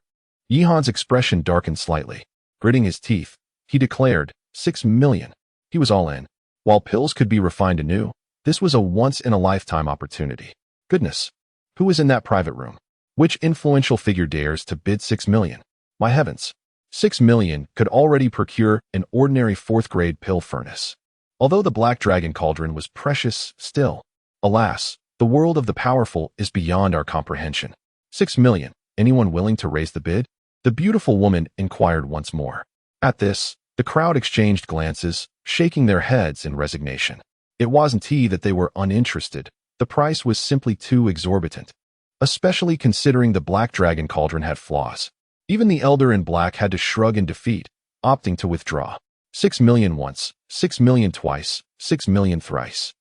Yihan's expression darkened slightly. Gritting his teeth, he declared, 6 million. He was all in. While pills could be refined anew, this was a once-in-a-lifetime opportunity. Goodness. Who is in that private room? Which influential figure dares to bid 6 million? My heavens. 6 million could already procure an ordinary fourth-grade pill furnace. Although the Black Dragon Cauldron was precious still, alas, the world of the powerful is beyond our comprehension. 6 million. Anyone willing to raise the bid? The beautiful woman inquired once more. At this, the crowd exchanged glances, shaking their heads in resignation. It wasn't that they were uninterested. The price was simply too exorbitant, especially considering the Black Dragon Cauldron had flaws. Even the Elder in Black had to shrug in defeat, opting to withdraw. 6 million once, 6 million twice, 6 million thrice.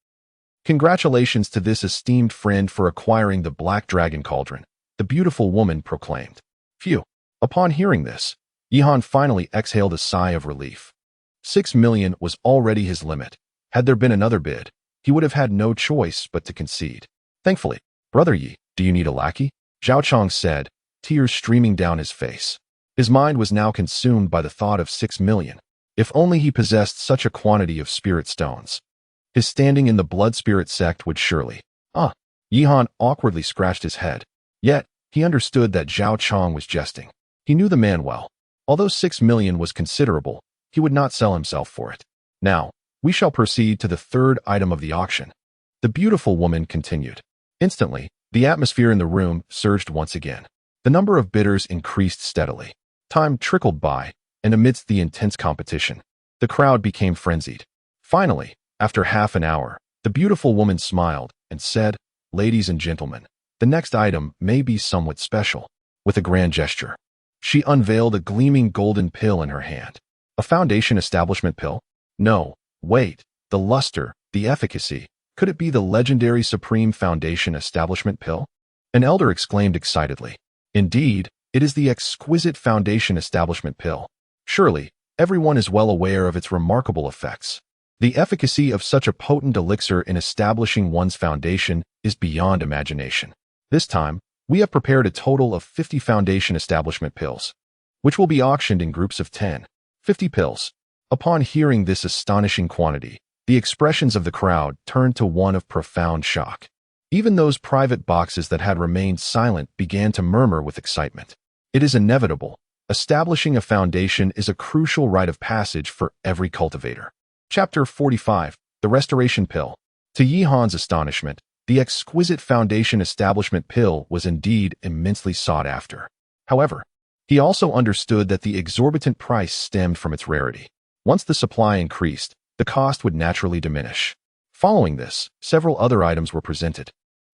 Congratulations to this esteemed friend for acquiring the Black Dragon Cauldron, the beautiful woman proclaimed. Phew. Upon hearing this, Yihan finally exhaled a sigh of relief. 6 million was already his limit. Had there been another bid, he would have had no choice but to concede. Thankfully, Brother Yi, do you need a lackey? Zhao Chong said, tears streaming down his face. His mind was now consumed by the thought of 6 million. If only he possessed such a quantity of spirit stones. His standing in the blood spirit sect would surely. Yihan awkwardly scratched his head. Yet, he understood that Zhao Chong was jesting. He knew the man well. Although 6 million was considerable, he would not sell himself for it. Now, we shall proceed to the third item of the auction. The beautiful woman continued. Instantly, the atmosphere in the room surged once again. The number of bidders increased steadily. Time trickled by, and amidst the intense competition, the crowd became frenzied. Finally, after half an hour, the beautiful woman smiled and said, Ladies and gentlemen, the next item may be somewhat special. With a grand gesture, she unveiled a gleaming golden pill in her hand. A foundation establishment pill? No, wait, the luster, the efficacy. Could it be the legendary Supreme Foundation Establishment Pill? An elder exclaimed excitedly. Indeed, it is the exquisite Foundation Establishment Pill. Surely, everyone is well aware of its remarkable effects. The efficacy of such a potent elixir in establishing one's foundation is beyond imagination. This time, we have prepared a total of 50 Foundation Establishment Pills, which will be auctioned in groups of 10. 50 pills. Upon hearing this astonishing quantity, the expressions of the crowd turned to one of profound shock. Even those private boxes that had remained silent began to murmur with excitement. It is inevitable. Establishing a foundation is a crucial rite of passage for every cultivator. Chapter 45. The Restoration Pill. To Yihan's astonishment, the exquisite Foundation Establishment Pill was indeed immensely sought after. However, he also understood that the exorbitant price stemmed from its rarity. Once the supply increased, the cost would naturally diminish. Following this, several other items were presented,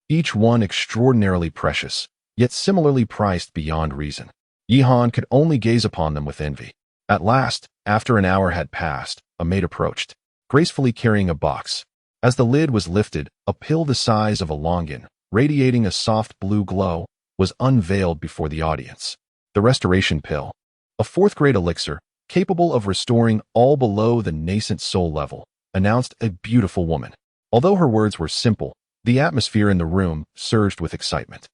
each one extraordinarily precious, yet similarly priced beyond reason. Yihan could only gaze upon them with envy. At last, after an hour had passed, a maid approached, gracefully carrying a box. As the lid was lifted, a pill the size of a longan, radiating a soft blue glow, was unveiled before the audience. The Restoration Pill, a fourth-grade elixir, capable of restoring all below the nascent soul level, announced a beautiful woman. Although her words were simple, the atmosphere in the room surged with excitement.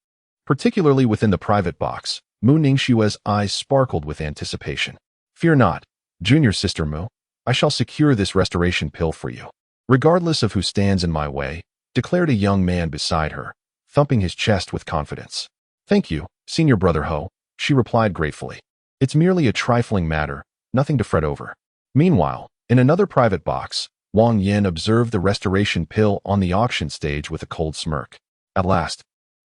Particularly within the private box, Mu Ningxue's eyes sparkled with anticipation. Fear not, junior sister Mu, I shall secure this restoration pill for you, regardless of who stands in my way, declared a young man beside her, thumping his chest with confidence. Thank you, senior brother Ho, she replied gratefully. It's merely a trifling matter, nothing to fret over. Meanwhile, in another private box, Wang Yin observed the restoration pill on the auction stage with a cold smirk. At last,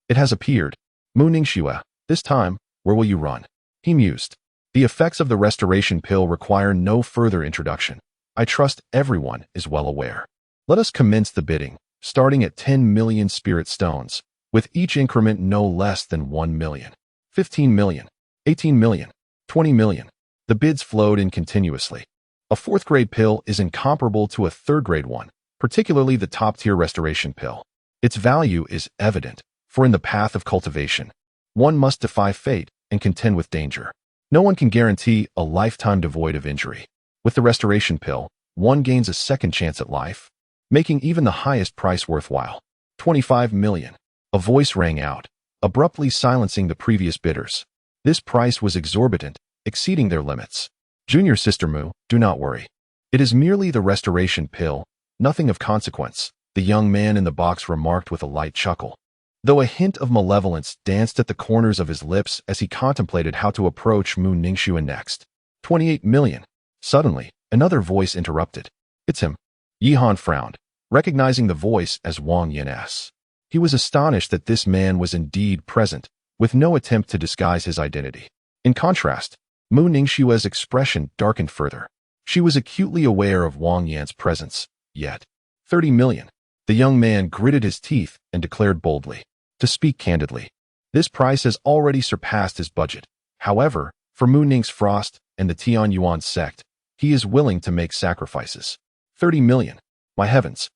it has appeared. Mu Ningxue, this time, where will you run? He mused. The effects of the restoration pill require no further introduction. I trust everyone is well aware. Let us commence the bidding, starting at 10 million spirit stones, with each increment no less than 1 million. 15 million, 18 million, 20 million. The bids flowed in continuously. A fourth-grade pill is incomparable to a third-grade one, particularly the top-tier restoration pill. Its value is evident, for in the path of cultivation, one must defy fate and contend with danger. No one can guarantee a lifetime devoid of injury. With the restoration pill, one gains a second chance at life, making even the highest price worthwhile. 25 million. A voice rang out, abruptly silencing the previous bidders. This price was exorbitant, exceeding their limits. Junior Sister Mu, do not worry. It is merely the restoration pill, nothing of consequence, the young man in the box remarked with a light chuckle, though a hint of malevolence danced at the corners of his lips as he contemplated how to approach Mu Ningxuan next. 28 million. Suddenly, another voice interrupted. It's him. Yihan frowned, recognizing the voice as Wang Yin's. He was astonished that this man was indeed present, with no attempt to disguise his identity. In contrast, Mu Ningxuan's expression darkened further. She was acutely aware of Wang Yan's presence, yet. 30 million. The young man gritted his teeth and declared boldly. To speak candidly, this price has already surpassed his budget. However, for Mu Ning's Frost and the Tian Yuan sect, he is willing to make sacrifices. 30 million. My heavens.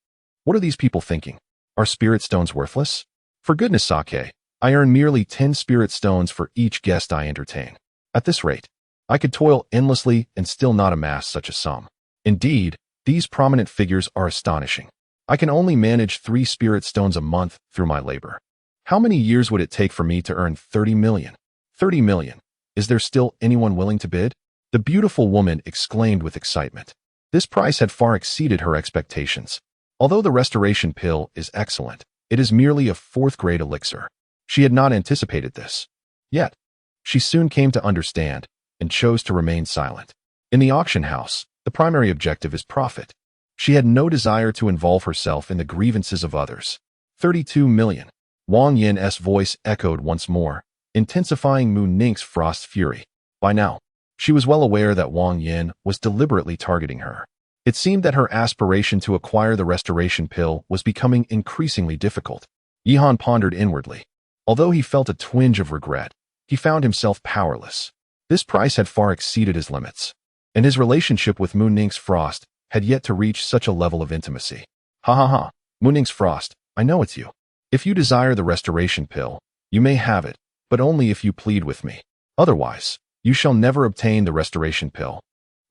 What are these people thinking? Are spirit stones worthless? For goodness sake, I earn merely 10 spirit stones for each guest I entertain. At this rate, I could toil endlessly and still not amass such a sum. Indeed, these prominent figures are astonishing. I can only manage 3 spirit stones a month through my labor. How many years would it take for me to earn 30 million? 30 million. Is there still anyone willing to bid? The beautiful woman exclaimed with excitement. This price had far exceeded her expectations. Although the restoration pill is excellent, it is merely a 4th-grade elixir. She had not anticipated this. Yet, she soon came to understand and chose to remain silent. In the auction house, the primary objective is profit. She had no desire to involve herself in the grievances of others. 32 million. Wang Yin's voice echoed once more, intensifying Mu Ning's Frost's fury. By now, she was well aware that Wang Yin was deliberately targeting her. It seemed that her aspiration to acquire the restoration pill was becoming increasingly difficult. Yihan pondered inwardly. Although he felt a twinge of regret, he found himself powerless. This price had far exceeded his limits, and his relationship with Mu Ning's Frost had yet to reach such a level of intimacy. Ha ha ha, Mu Ning's Frost, I know it's you. If you desire the restoration pill, you may have it, but only if you plead with me. Otherwise, you shall never obtain the restoration pill.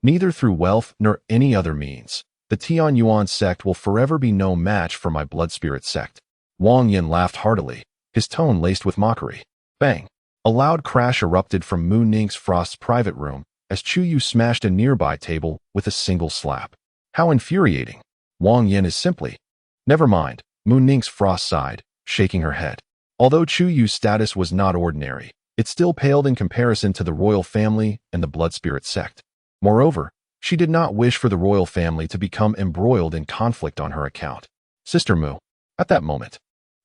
Neither through wealth nor any other means. The Tian Yuan sect will forever be no match for my blood spirit sect. Wang Yin laughed heartily, his tone laced with mockery. Bang! A loud crash erupted from Mu Ning's Frost's private room as Chu Yu smashed a nearby table with a single slap. How infuriating! Wang Yin is simply... Never mind, Mu Ning's Frost sighed, shaking her head. Although Chu Yu's status was not ordinary, it still paled in comparison to the royal family and the blood spirit sect. Moreover, she did not wish for the royal family to become embroiled in conflict on her account. Sister Mu. At that moment,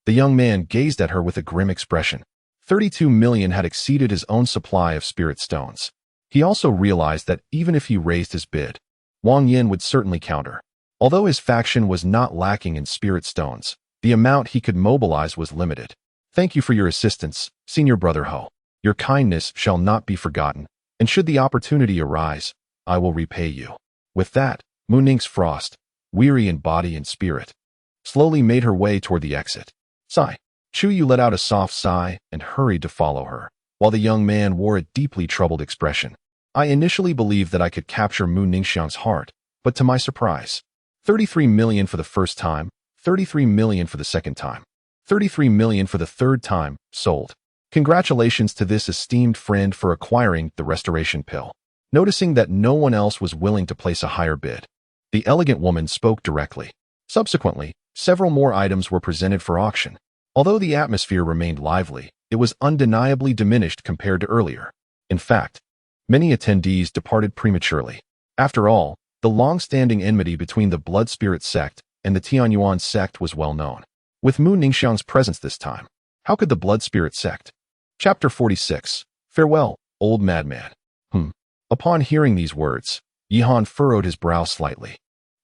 the young man gazed at her with a grim expression. 32 million had exceeded his own supply of spirit stones. He also realized that even if he raised his bid, Wang Yin would certainly counter. Although his faction was not lacking in spirit stones, the amount he could mobilize was limited. Thank you for your assistance, Senior Brother Ho. Your kindness shall not be forgotten, and should the opportunity arise, I will repay you. With that, Mu Ning's Frost, weary in body and spirit, slowly made her way toward the exit. Sigh. Chu Yu let out a soft sigh and hurried to follow her, while the young man wore a deeply troubled expression. I initially believed that I could capture Mu Ningxiang's heart, but to my surprise, 33 million for the first time, 33 million for the second time, 33 million for the third time, sold. Congratulations to this esteemed friend for acquiring the restoration pill. Noticing that no one else was willing to place a higher bid, the elegant woman spoke directly. Subsequently, several more items were presented for auction. Although the atmosphere remained lively, it was undeniably diminished compared to earlier. In fact, many attendees departed prematurely. After all, the long-standing enmity between the Blood Spirit sect and the Tianyuan sect was well known. With Mu Ningxiang's presence this time, how could the Blood Spirit sect? Chapter 46. Farewell, old madman. Upon hearing these words, Yihan furrowed his brow slightly.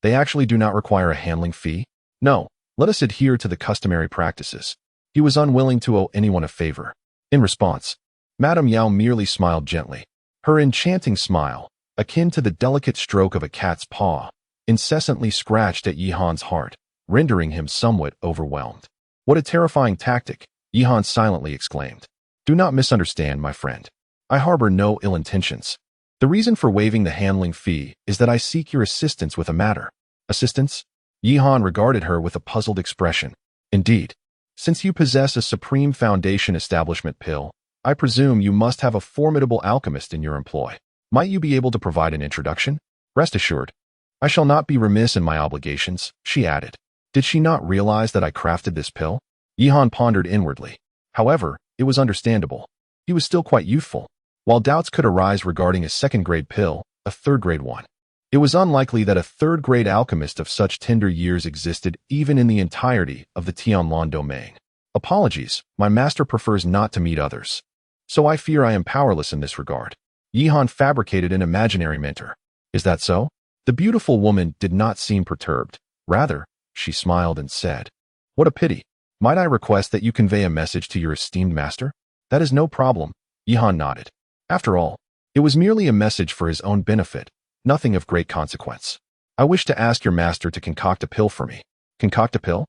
They actually do not require a handling fee? No, let us adhere to the customary practices. He was unwilling to owe anyone a favor. In response, Madame Yao merely smiled gently. Her enchanting smile, akin to the delicate stroke of a cat's paw, incessantly scratched at Yihan's heart, rendering him somewhat overwhelmed. What a terrifying tactic, Yihan silently exclaimed. Do not misunderstand, my friend. I harbor no ill intentions. The reason for waiving the handling fee is that I seek your assistance with a matter. Assistance? Yihan regarded her with a puzzled expression. Indeed, since you possess a Supreme Foundation establishment pill, I presume you must have a formidable alchemist in your employ. Might you be able to provide an introduction? Rest assured, I shall not be remiss in my obligations, she added. Did she not realize that I crafted this pill? Yihan pondered inwardly. However, it was understandable. He was still quite youthful. While doubts could arise regarding a second-grade pill, a third-grade one. It was unlikely that a third-grade alchemist of such tender years existed even in the entirety of the Tianlan domain. Apologies, my master prefers not to meet others. So I fear I am powerless in this regard. Yihan fabricated an imaginary mentor. Is that so? The beautiful woman did not seem perturbed. Rather, she smiled and said, What a pity. Might I request that you convey a message to your esteemed master? That is no problem. Yihan nodded. After all, it was merely a message for his own benefit, nothing of great consequence. I wish to ask your master to concoct a pill for me. Concoct a pill?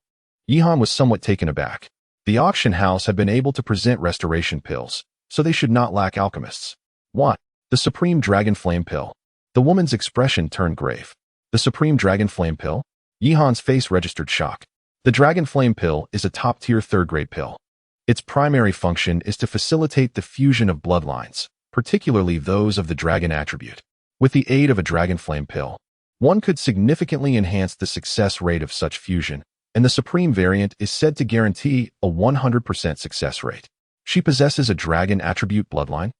Yihan was somewhat taken aback. The auction house had been able to present restoration pills, so they should not lack alchemists. What? The Supreme Dragon Flame Pill. The woman's expression turned grave. The Supreme Dragon Flame Pill? Yihan's face registered shock. The Dragon Flame Pill is a top-tier third-grade pill. Its primary function is to facilitate the fusion of bloodlines, particularly those of the dragon attribute. With the aid of a Dragon Flame Pill, one could significantly enhance the success rate of such fusion, and the Supreme variant is said to guarantee a 100% success rate. She possesses a dragon attribute bloodline?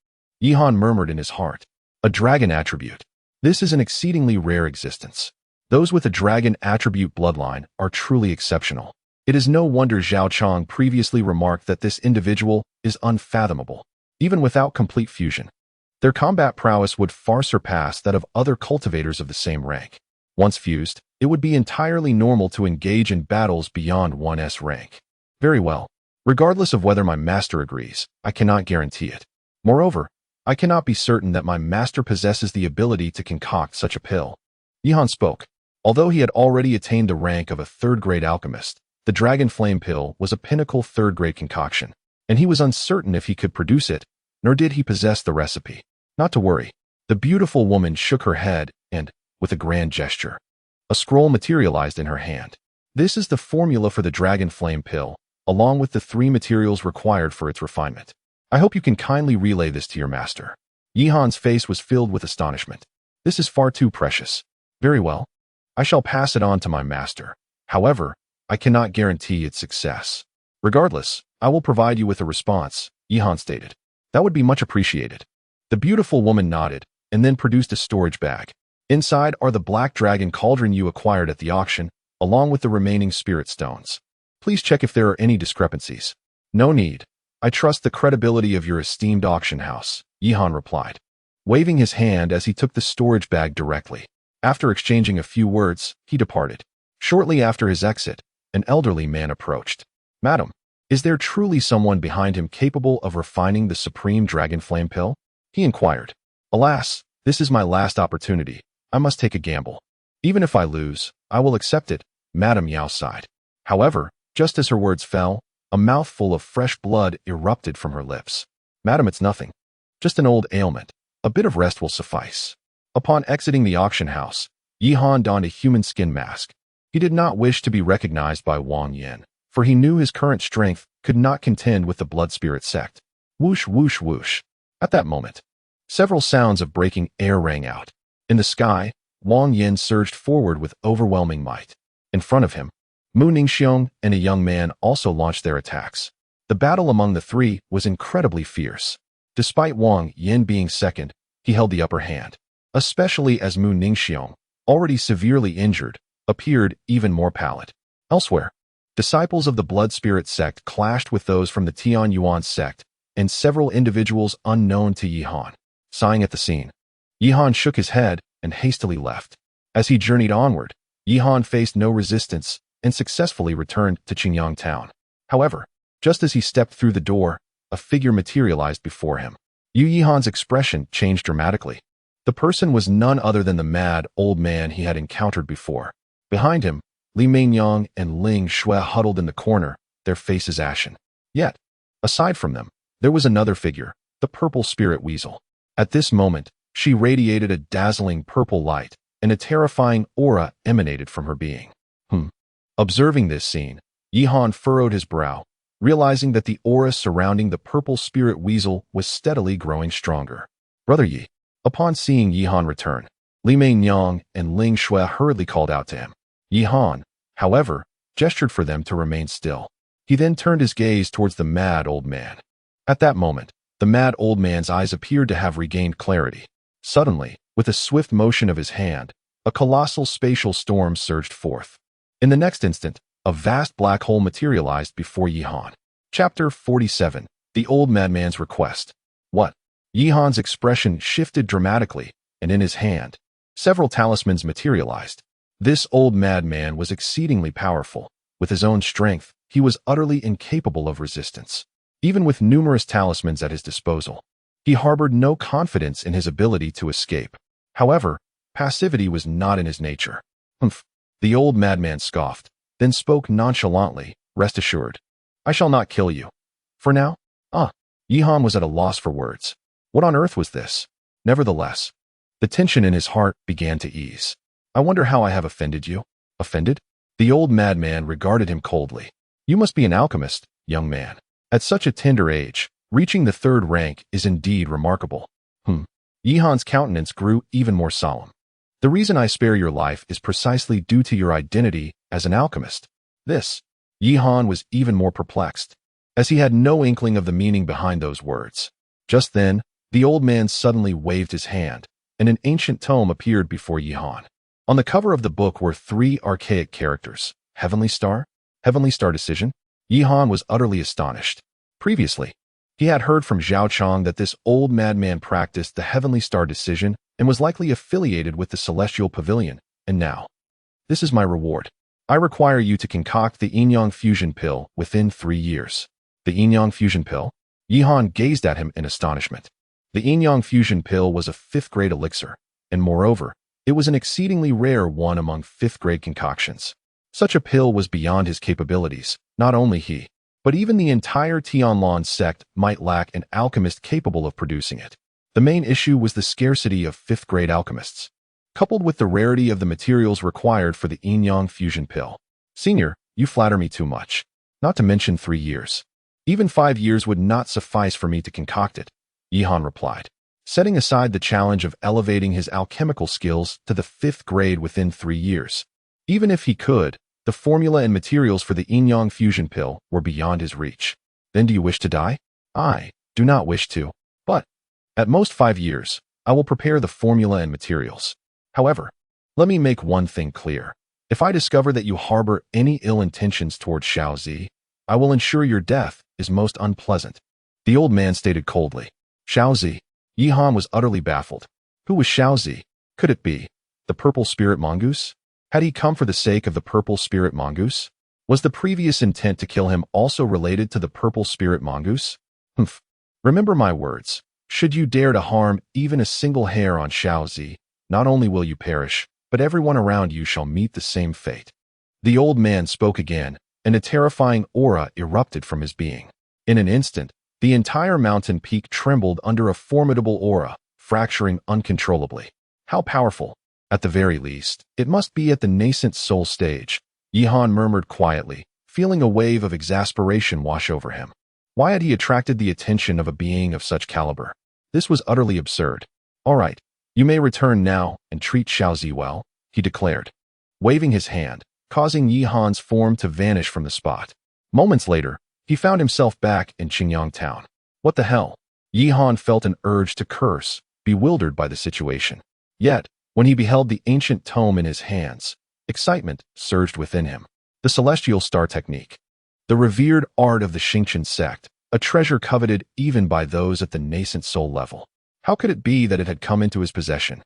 Yihan murmured in his heart. A dragon attribute. This is an exceedingly rare existence. Those with a dragon attribute bloodline are truly exceptional. It is no wonder Zhao Chong previously remarked that this individual is unfathomable, even without complete fusion. Their combat prowess would far surpass that of other cultivators of the same rank. Once fused, it would be entirely normal to engage in battles beyond 1's rank. Very well. Regardless of whether my master agrees, I cannot guarantee it. Moreover, I cannot be certain that my master possesses the ability to concoct such a pill. Yihan spoke. Although he had already attained the rank of a third-grade alchemist, the Dragon Flame Pill was a pinnacle third-grade concoction, and he was uncertain if he could produce it, nor did he possess the recipe. Not to worry. The beautiful woman shook her head and, with a grand gesture, a scroll materialized in her hand. This is the formula for the Dragon Flame Pill, along with the 3 materials required for its refinement. I hope you can kindly relay this to your master. Yihan's face was filled with astonishment. This is far too precious. Very well. I shall pass it on to my master. However, I cannot guarantee its success. Regardless, I will provide you with a response, Yihan stated. That would be much appreciated. The beautiful woman nodded, and then produced a storage bag. Inside are the black dragon cauldron you acquired at the auction, along with the remaining spirit stones. Please check if there are any discrepancies. No need. I trust the credibility of your esteemed auction house, Yihan replied, waving his hand as he took the storage bag directly. After exchanging a few words, he departed. Shortly after his exit, an elderly man approached. Madam, is there truly someone behind him capable of refining the Supreme Dragon Flame Pill? He inquired. Alas, this is my last opportunity. I must take a gamble. Even if I lose, I will accept it, Madame Yao sighed. However, just as her words fell, a mouthful of fresh blood erupted from her lips. Madam, it's nothing. Just an old ailment. A bit of rest will suffice. Upon exiting the auction house, Yihan donned a human skin mask. He did not wish to be recognized by Wang Yin, for he knew his current strength could not contend with the blood spirit sect. Whoosh, whoosh, whoosh. At that moment, several sounds of breaking air rang out. In the sky, Wang Yin surged forward with overwhelming might. In front of him, Mu Ningxiong and a young man also launched their attacks. The battle among the 3 was incredibly fierce. Despite Wang Yin being second, he held the upper hand, especially as Mu Ningxiong, already severely injured, appeared even more pallid. Elsewhere, disciples of the blood spirit sect clashed with those from the Tian Yuan sect, and several individuals unknown to Yihan. Sighing at the scene, Yihan shook his head and hastily left. As he journeyed onward, Yihan faced no resistance and successfully returned to Qingyang town. However, just as he stepped through the door, a figure materialized before him. Yihan's expression changed dramatically. The person was none other than the mad old man he had encountered before. Behind him, Li Meinyang and Ling Shui huddled in the corner, their faces ashen. Yet, aside from them, there was another figure, the purple spirit weasel. At this moment, she radiated a dazzling purple light, and a terrifying aura emanated from her being. Observing this scene, Yihan furrowed his brow, realizing that the aura surrounding the purple spirit weasel was steadily growing stronger. Brother Yi. Upon seeing Yihan return, Li Meinyang and Ling Shui hurriedly called out to him. Yihan, however, gestured for them to remain still. He then turned his gaze towards the mad old man. At that moment, the mad old man's eyes appeared to have regained clarity. Suddenly, with a swift motion of his hand, a colossal spatial storm surged forth. In the next instant, a vast black hole materialized before Yihan. Chapter 47. The Old Madman's Request. What? Yihan's expression shifted dramatically, and in his hand, several talismans materialized. This old madman was exceedingly powerful. With his own strength, he was utterly incapable of resistance. Even with numerous talismans at his disposal, he harbored no confidence in his ability to escape. However, passivity was not in his nature. Humph. The old madman scoffed, then spoke nonchalantly. Rest assured, I shall not kill you. For now? Yihan was at a loss for words. What on earth was this? Nevertheless, the tension in his heart began to ease. I wonder how I have offended you. Offended? The old madman regarded him coldly. You must be an alchemist, young man. At such a tender age, reaching the 3rd rank is indeed remarkable. Yihan's countenance grew even more solemn. The reason I spare your life is precisely due to your identity as an alchemist. This. Yihan was even more perplexed, as he had no inkling of the meaning behind those words. Just then, the old man suddenly waved his hand, and an ancient tome appeared before Yihan. On the cover of the book were 3 archaic characters. Heavenly Star Decision? Yihan was utterly astonished. Previously, he had heard from Zhao Chang that this old madman practiced the Heavenly Star Decision and was likely affiliated with the Celestial Pavilion, and now. This is my reward. I require you to concoct the Yin-Yang Fusion Pill within 3 years. The Yin-Yang Fusion Pill? Yihan gazed at him in astonishment. The Yin-Yang Fusion Pill was a 5th-grade elixir, and moreover, it was an exceedingly rare one among 5th-grade concoctions. Such a pill was beyond his capabilities. Not only he, but even the entire Tianlan sect might lack an alchemist capable of producing it. The main issue was the scarcity of 5th-grade alchemists, coupled with the rarity of the materials required for the Yin-Yang Fusion Pill. Senior, you flatter me too much. Not to mention 3 years. Even 5 years would not suffice for me to concoct it, Yihan replied, setting aside the challenge of elevating his alchemical skills to the 5th grade within 3 years. Even if he could, the formula and materials for the Yin-Yang Fusion Pill were beyond his reach. Then do you wish to die? I do not wish to, but at most 5 years, I will prepare the formula and materials. However, let me make one thing clear. If I discover that you harbor any ill intentions towards Xiaozi, I will ensure your death is most unpleasant. The old man stated coldly. Xiaozi. Yihan was utterly baffled. Who was Xiaozi? Could it be the purple spirit mongoose? Had he come for the sake of the purple spirit mongoose? Was the previous intent to kill him also related to the purple spirit mongoose? Humph. Remember my words. Should you dare to harm even a single hair on Xiaozi, not only will you perish, but everyone around you shall meet the same fate. The old man spoke again, and a terrifying aura erupted from his being. In an instant, the entire mountain peak trembled under a formidable aura, fracturing uncontrollably. How powerful! At the very least, it must be at the nascent soul stage, Yihan murmured quietly, feeling a wave of exasperation wash over him. Why had he attracted the attention of a being of such caliber? This was utterly absurd. All right, you may return now and treat Xiaozi well, he declared, waving his hand, causing Yihan's form to vanish from the spot. Moments later, he found himself back in Qingyang town. What the hell? Yihan felt an urge to curse, bewildered by the situation. Yet, when he beheld the ancient tome in his hands, excitement surged within him. The celestial star technique. The revered art of the Xingqian sect, a treasure coveted even by those at the nascent soul level. How could it be that it had come into his possession?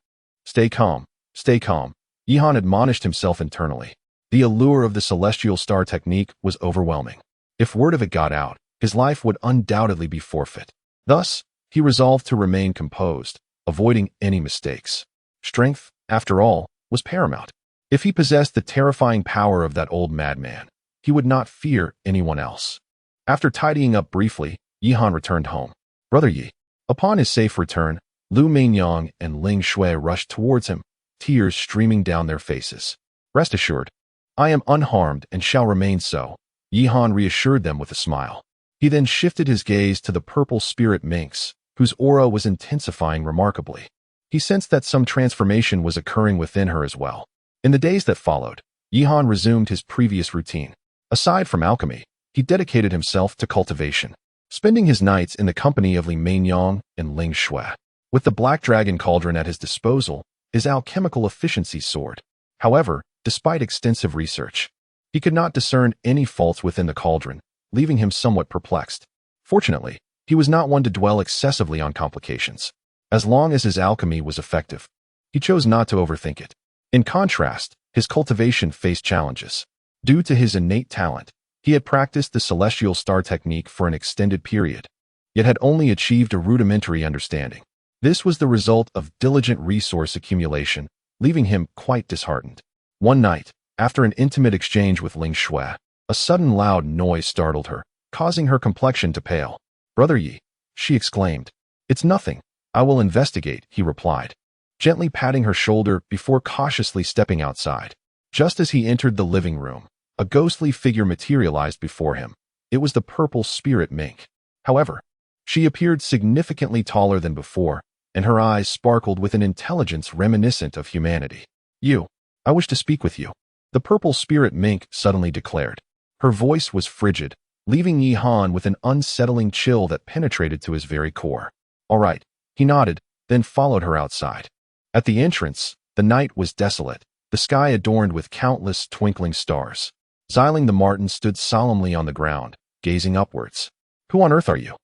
Stay calm, Yihan admonished himself internally. The allure of the celestial star technique was overwhelming. If word of it got out, his life would undoubtedly be forfeit. Thus, he resolved to remain composed, avoiding any mistakes. Strength, after all, was paramount. If he possessed the terrifying power of that old madman, he would not fear anyone else. After tidying up briefly, Yihan returned home. Brother Yi. Upon his safe return, Lu Meinyang and Ling Shui rushed towards him, tears streaming down their faces. Rest assured, I am unharmed and shall remain so, Yihan reassured them with a smile. He then shifted his gaze to the purple spirit minx, whose aura was intensifying remarkably. He sensed that some transformation was occurring within her as well. In the days that followed, Yihan resumed his previous routine. Aside from alchemy, he dedicated himself to cultivation, spending his nights in the company of Li Mainyong and Ling Shui. With the Black Dragon Cauldron at his disposal, his alchemical efficiency soared. However, despite extensive research, he could not discern any faults within the cauldron, leaving him somewhat perplexed. Fortunately, he was not one to dwell excessively on complications. As long as his alchemy was effective, he chose not to overthink it. In contrast, his cultivation faced challenges. Due to his innate talent, he had practiced the celestial star technique for an extended period, yet had only achieved a rudimentary understanding. This was the result of diligent resource accumulation, leaving him quite disheartened. One night, after an intimate exchange with Ling Shui, a sudden loud noise startled her, causing her complexion to pale. "Brother Yi," she exclaimed. "It's nothing. I will investigate," he replied, gently patting her shoulder before cautiously stepping outside. Just as he entered the living room, a ghostly figure materialized before him. It was the purple spirit mink. However, she appeared significantly taller than before, and her eyes sparkled with an intelligence reminiscent of humanity. "You, I wish to speak with you," the purple spirit mink suddenly declared. Her voice was frigid, leaving Yihan with an unsettling chill that penetrated to his very core. "All right," he nodded, then followed her outside. At the entrance, the night was desolate, the sky adorned with countless twinkling stars. Xiling the marten stood solemnly on the ground, gazing upwards. "Who on earth are you?"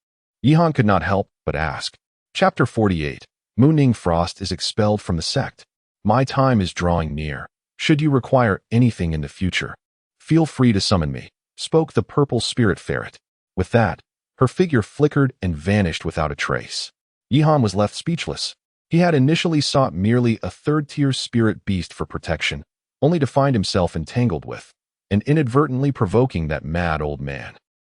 Yihan could not help but ask. Chapter 48. Mooning Frost is expelled from the sect. My time is drawing near. Should you require anything in the future, feel free to summon me, spoke the purple spirit ferret. With that, her figure flickered and vanished without a trace. Yihan was left speechless. He had initially sought merely a third-tier spirit beast for protection, only to find himself entangled with, and inadvertently provoking that mad old man.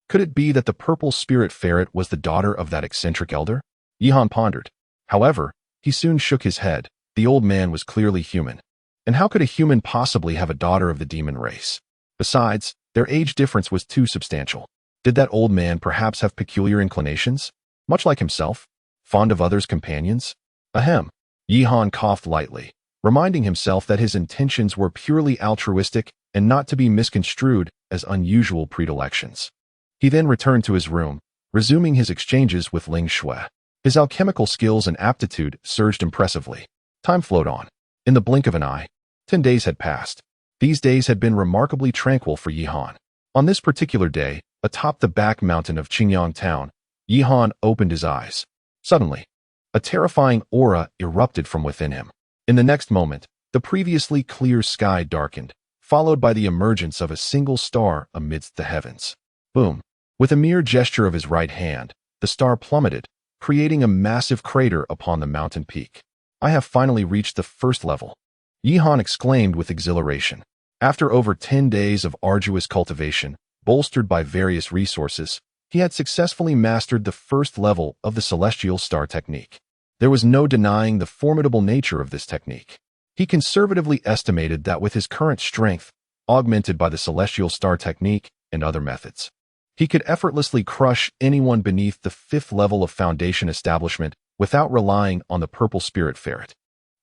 Could it be that the purple spirit ferret was the daughter of that eccentric elder? Yihan pondered. However, he soon shook his head. The old man was clearly human. And how could a human possibly have a daughter of the demon race? Besides, their age difference was too substantial. Did that old man perhaps have peculiar inclinations? Much like himself? Fond of others' companions? Ahem. Yihan coughed lightly, reminding himself that his intentions were purely altruistic and not to be misconstrued as unusual predilections. He then returned to his room, resuming his exchanges with Ling Shui. His alchemical skills and aptitude surged impressively. Time flowed on. In the blink of an eye, 10 days had passed. These days had been remarkably tranquil for Yihan. On this particular day, atop the back mountain of Qingyang town, Yihan opened his eyes. Suddenly, a terrifying aura erupted from within him. In the next moment, the previously clear sky darkened, followed by the emergence of a single star amidst the heavens. Boom! With a mere gesture of his right hand, the star plummeted, creating a massive crater upon the mountain peak. "I have finally reached the first level," Yihan exclaimed with exhilaration. After over 10 days of arduous cultivation, bolstered by various resources, he had successfully mastered the first level of the celestial star technique. There was no denying the formidable nature of this technique. He conservatively estimated that with his current strength, augmented by the celestial star technique and other methods, he could effortlessly crush anyone beneath the 5th level of foundation establishment without relying on the purple spirit ferret.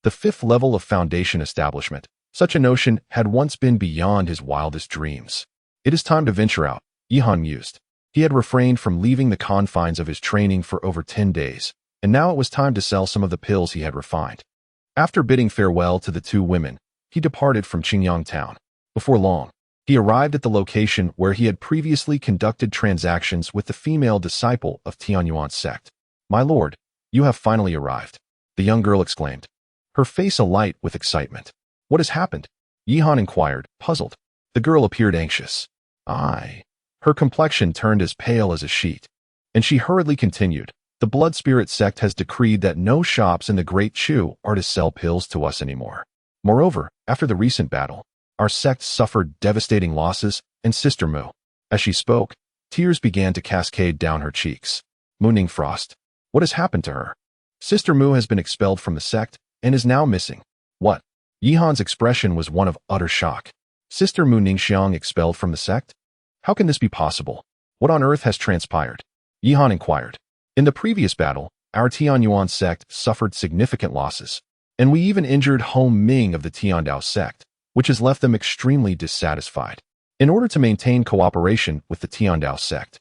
The 5th level of foundation establishment, such a notion had once been beyond his wildest dreams. It is time to venture out, Yihan mused. He had refrained from leaving the confines of his training for over 10 days, and now it was time to sell some of the pills he had refined. After bidding farewell to the two women, he departed from Qingyang town. Before long, he arrived at the location where he had previously conducted transactions with the female disciple of Tianyuan's sect. "My lord, you have finally arrived," the young girl exclaimed, her face alight with excitement. "What has happened?" Yihan inquired, puzzled. The girl appeared anxious. "Aye." Her complexion turned as pale as a sheet, and she hurriedly continued. "The Blood Spirit sect has decreed that no shops in the Great Chu are to sell pills to us anymore. Moreover, after the recent battle, our sect suffered devastating losses, and Sister Mu." As she spoke, tears began to cascade down her cheeks. "Mooning Frost. What has happened to her?" "Sister Mu has been expelled from the sect and is now missing." "What?" Yihan's expression was one of utter shock. Sister Mu Ningxiang expelled from the sect? How can this be possible? What on earth has transpired? Yihan inquired. In the previous battle, our Tianyuan sect suffered significant losses, and we even injured Home Ming of the Tiandao sect, which has left them extremely dissatisfied. In order to maintain cooperation with the Tiandao sect,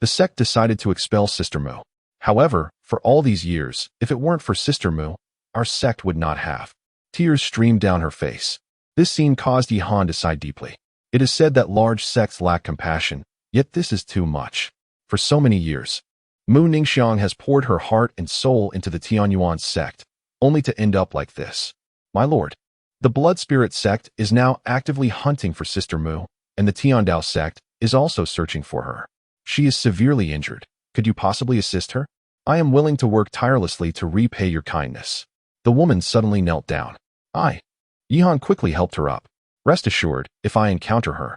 the sect decided to expel Sister Mu. However, for all these years, if it weren't for Sister Mu, our sect would not have. Tears streamed down her face. This scene caused Yihan to sigh deeply. It is said that large sects lack compassion, yet this is too much. For so many years, Mu Ningxiang has poured her heart and soul into the Tianyuan sect, only to end up like this. My lord, the Blood Spirit sect is now actively hunting for Sister Mu, and the Tiandao sect is also searching for her. She is severely injured. Could you possibly assist her? I am willing to work tirelessly to repay your kindness. The woman suddenly knelt down. Yihan quickly helped her up. Rest assured, if I encounter her,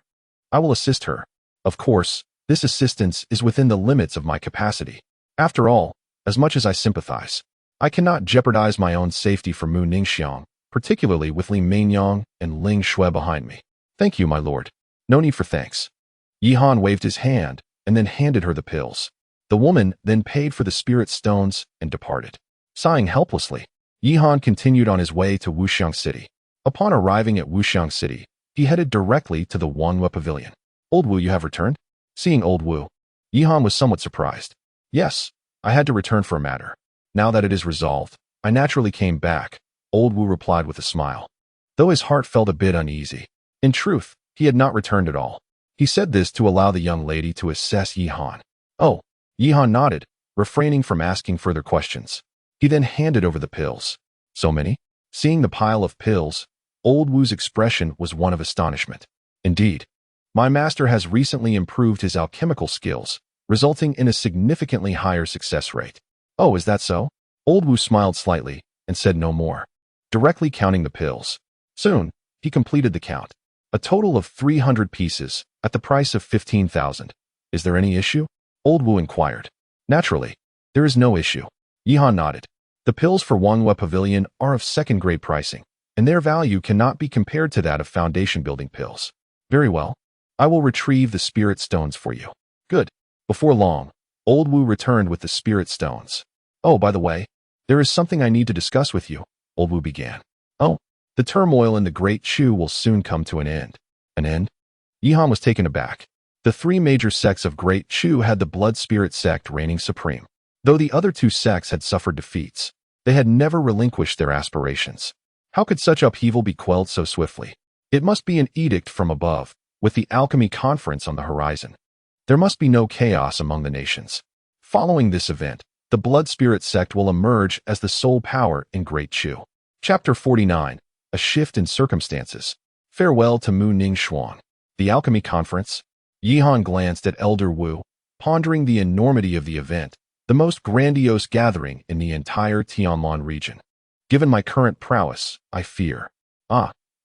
I will assist her. Of course, this assistance is within the limits of my capacity. After all, as much as I sympathize, I cannot jeopardize my own safety for Mu Ningxiang, particularly with Li Mainyang and Ling Shui behind me. Thank you, my lord. No need for thanks. Yihan waved his hand and then handed her the pills. The woman then paid for the spirit stones and departed. Sighing helplessly, Yihan continued on his way to Wuxiang City. Upon arriving at Wuxiang City, he headed directly to the Wanhua Pavilion. Old Wu, you have returned? Seeing Old Wu, Yihan was somewhat surprised. Yes, I had to return for a matter. Now that it is resolved, I naturally came back, Old Wu replied with a smile, though his heart felt a bit uneasy. In truth, he had not returned at all. He said this to allow the young lady to assess Yihan. Oh, Yihan nodded, refraining from asking further questions. He then handed over the pills. So many? Seeing the pile of pills, Old Wu's expression was one of astonishment. Indeed, my master has recently improved his alchemical skills, resulting in a significantly higher success rate. Oh, is that so? Old Wu smiled slightly and said no more, directly counting the pills. Soon, he completed the count. A total of 300 pieces, at the price of 15,000. Is there any issue? Old Wu inquired. Naturally, there is no issue. Yihan nodded. The pills for Wanhua Pavilion are of second-grade pricing, and their value cannot be compared to that of foundation-building pills. Very well. I will retrieve the spirit stones for you. Good. Before long, Old Wu returned with the spirit stones. Oh, by the way, there is something I need to discuss with you, Old Wu began. Oh, the turmoil in the Great Chu will soon come to an end. An end? Yihan was taken aback. The three major sects of Great Chu had the Blood Spirit sect reigning supreme. Though the other two sects had suffered defeats, they had never relinquished their aspirations. How could such upheaval be quelled so swiftly? It must be an edict from above, with the Alchemy Conference on the horizon. There must be no chaos among the nations. Following this event, the Blood Spirit sect will emerge as the sole power in Great Chu. Chapter 49. A Shift in Circumstances. Farewell to Mu Ningxiang. The Alchemy Conference. Yihan glanced at Elder Wu, pondering the enormity of the event, the most grandiose gathering in the entire Tianlan region. Given my current prowess, I fear.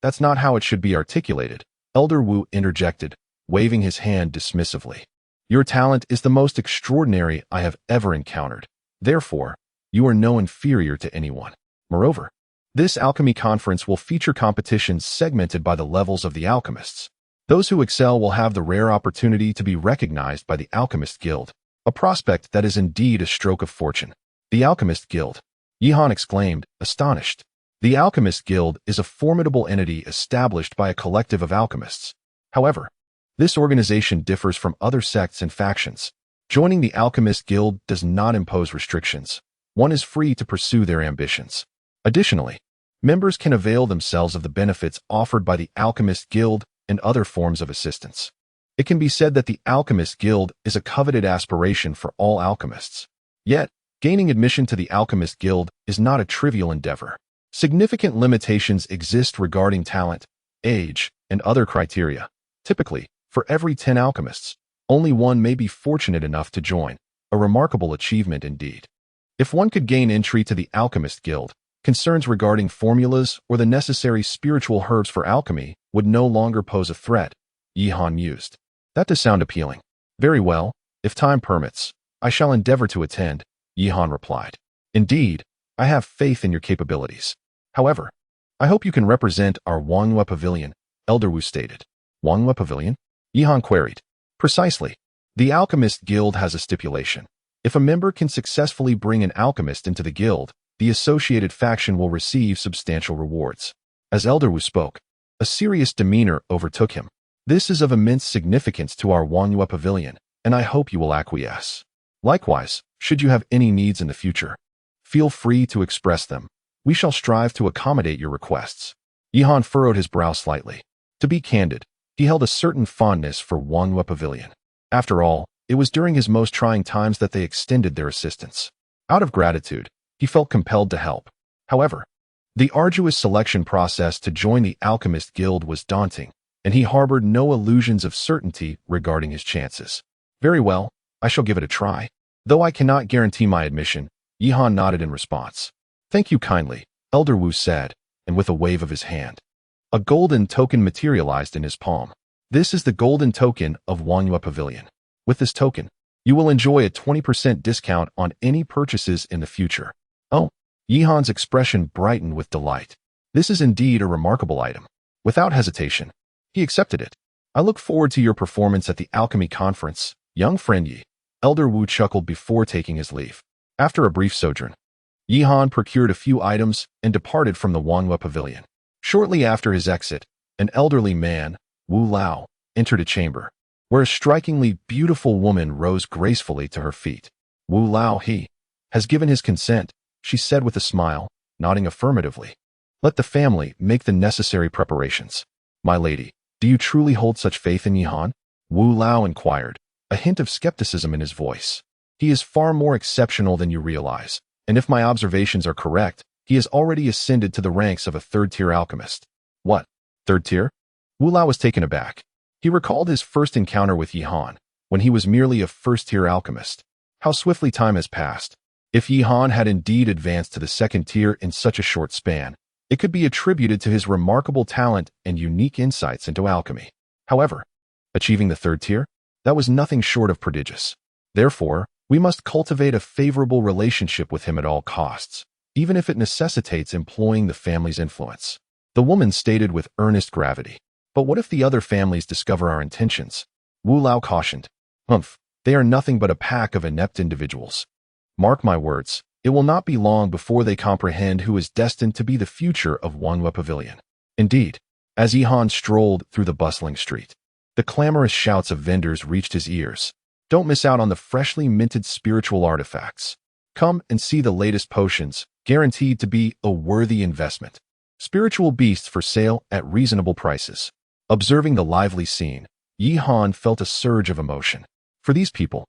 That's not how it should be articulated, Elder Wu interjected, waving his hand dismissively. Your talent is the most extraordinary I have ever encountered. Therefore, you are no inferior to anyone. Moreover, this alchemy conference will feature competitions segmented by the levels of the alchemists. Those who excel will have the rare opportunity to be recognized by the Alchemist Guild, a prospect that is indeed a stroke of fortune. The Alchemist Guild, Yihan exclaimed, astonished. The Alchemist Guild is a formidable entity established by a collective of alchemists. However, this organization differs from other sects and factions. Joining the Alchemist Guild does not impose restrictions. One is free to pursue their ambitions. Additionally, members can avail themselves of the benefits offered by the Alchemist Guild and other forms of assistance. It can be said that the Alchemist Guild is a coveted aspiration for all alchemists. Yet, gaining admission to the Alchemist Guild is not a trivial endeavor. Significant limitations exist regarding talent, age, and other criteria. Typically, for every 10 alchemists, only one may be fortunate enough to join, a remarkable achievement indeed. If one could gain entry to the Alchemist Guild, concerns regarding formulas or the necessary spiritual herbs for alchemy would no longer pose a threat, Yihan mused. That does sound appealing. Very well, if time permits, I shall endeavor to attend, Yihan replied. Indeed, I have faith in your capabilities. However, I hope you can represent our Wanhua Pavilion, Elder Wu stated. Wanhua Pavilion? Yihan queried. Precisely. The Alchemist Guild has a stipulation. If a member can successfully bring an alchemist into the guild, the associated faction will receive substantial rewards. As Elder Wu spoke, a serious demeanor overtook him. This is of immense significance to our Wanhua Pavilion, and I hope you will acquiesce. Likewise, should you have any needs in the future, feel free to express them. We shall strive to accommodate your requests. Yihan furrowed his brow slightly. To be candid, he held a certain fondness for Wanhua Pavilion. After all, it was during his most trying times that they extended their assistance. Out of gratitude, he felt compelled to help. However, the arduous selection process to join the Alchemist Guild was daunting, and he harbored no illusions of certainty regarding his chances. Very well, I shall give it a try. Though I cannot guarantee my admission, Yihan nodded in response. Thank you kindly, Elder Wu said, and with a wave of his hand, a golden token materialized in his palm. This is the golden token of Wanhua Pavilion. With this token, you will enjoy a 20% discount on any purchases in the future. Oh, Yihan's expression brightened with delight. This is indeed a remarkable item. Without hesitation, he accepted it. I look forward to your performance at the Alchemy Conference, young friend Yi. Elder Wu chuckled before taking his leave. After a brief sojourn, Yihan procured a few items and departed from the Wanhua Pavilion. Shortly after his exit, an elderly man, Wu Lao, entered a chamber, where a strikingly beautiful woman rose gracefully to her feet. Wu Lao, he has given his consent, she said with a smile, nodding affirmatively. Let the family make the necessary preparations. My lady, do you truly hold such faith in Yihan? Wu Lao inquired, a hint of skepticism in his voice. He is far more exceptional than you realize, and if my observations are correct, he has already ascended to the ranks of a third-tier alchemist. What? Third tier? Wu Lao was taken aback. He recalled his first encounter with Yihan, when he was merely a first-tier alchemist. How swiftly time has passed. If Yihan had indeed advanced to the second tier in such a short span, it could be attributed to his remarkable talent and unique insights into alchemy. However, achieving the third tier? That was nothing short of prodigious. Therefore, we must cultivate a favorable relationship with him at all costs, even if it necessitates employing the family's influence. The woman stated with earnest gravity. But what if the other families discover our intentions? Wu Lao cautioned. Humph, they are nothing but a pack of inept individuals. Mark my words, it will not be long before they comprehend who is destined to be the future of Wanhua Pavilion. Indeed, as Yihan strolled through the bustling street, the clamorous shouts of vendors reached his ears. Don't miss out on the freshly minted spiritual artifacts. Come and see the latest potions, guaranteed to be a worthy investment. Spiritual beasts for sale at reasonable prices. Observing the lively scene, Yihan felt a surge of emotion. For these people,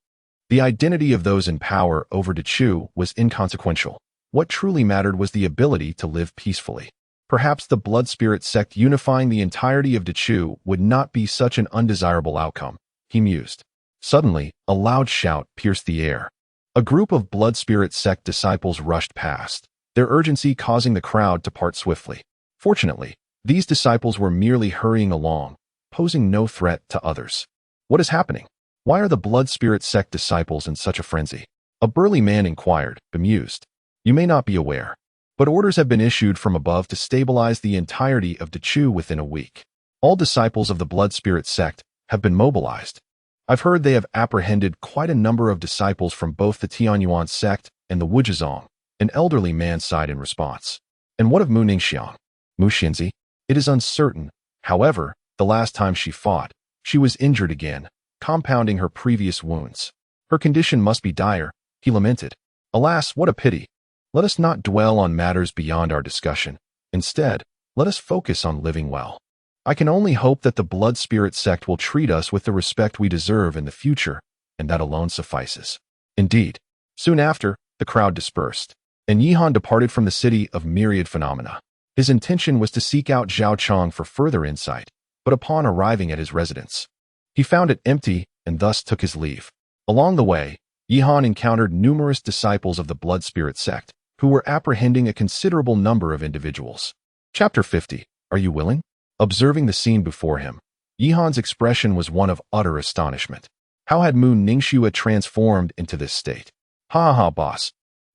the identity of those in power over Requ was inconsequential. What truly mattered was the ability to live peacefully. Perhaps the blood spirit sect unifying the entirety of Requ would not be such an undesirable outcome, he mused. Suddenly, a loud shout pierced the air. A group of blood spirit sect disciples rushed past, their urgency causing the crowd to part swiftly. Fortunately, these disciples were merely hurrying along, posing no threat to others. What is happening? Why are the blood spirit sect disciples in such a frenzy? A burly man inquired, bemused. You may not be aware, but orders have been issued from above to stabilize the entirety of Requ within a week. All disciples of the blood spirit sect have been mobilized. I've heard they have apprehended quite a number of disciples from both the Tianyuan sect and the Wuzhizong. An elderly man sighed in response. And what of Mu Ningxiang? Mu Xinzi? It is uncertain. However, the last time she fought, she was injured again, compounding her previous wounds. Her condition must be dire, he lamented. Alas, what a pity. Let us not dwell on matters beyond our discussion. Instead, let us focus on living well. I can only hope that the blood spirit sect will treat us with the respect we deserve in the future, and that alone suffices. Indeed. Soon after, the crowd dispersed, and Yihan departed from the city of myriad phenomena. His intention was to seek out Zhao Chong for further insight, but upon arriving at his residence, he found it empty and thus took his leave. Along the way, Yihan encountered numerous disciples of the blood spirit sect, who were apprehending a considerable number of individuals. Chapter 50. Are you willing? Observing the scene before him, Yihan's expression was one of utter astonishment. How had Mu Ningxue transformed into this state? Ha ha, boss.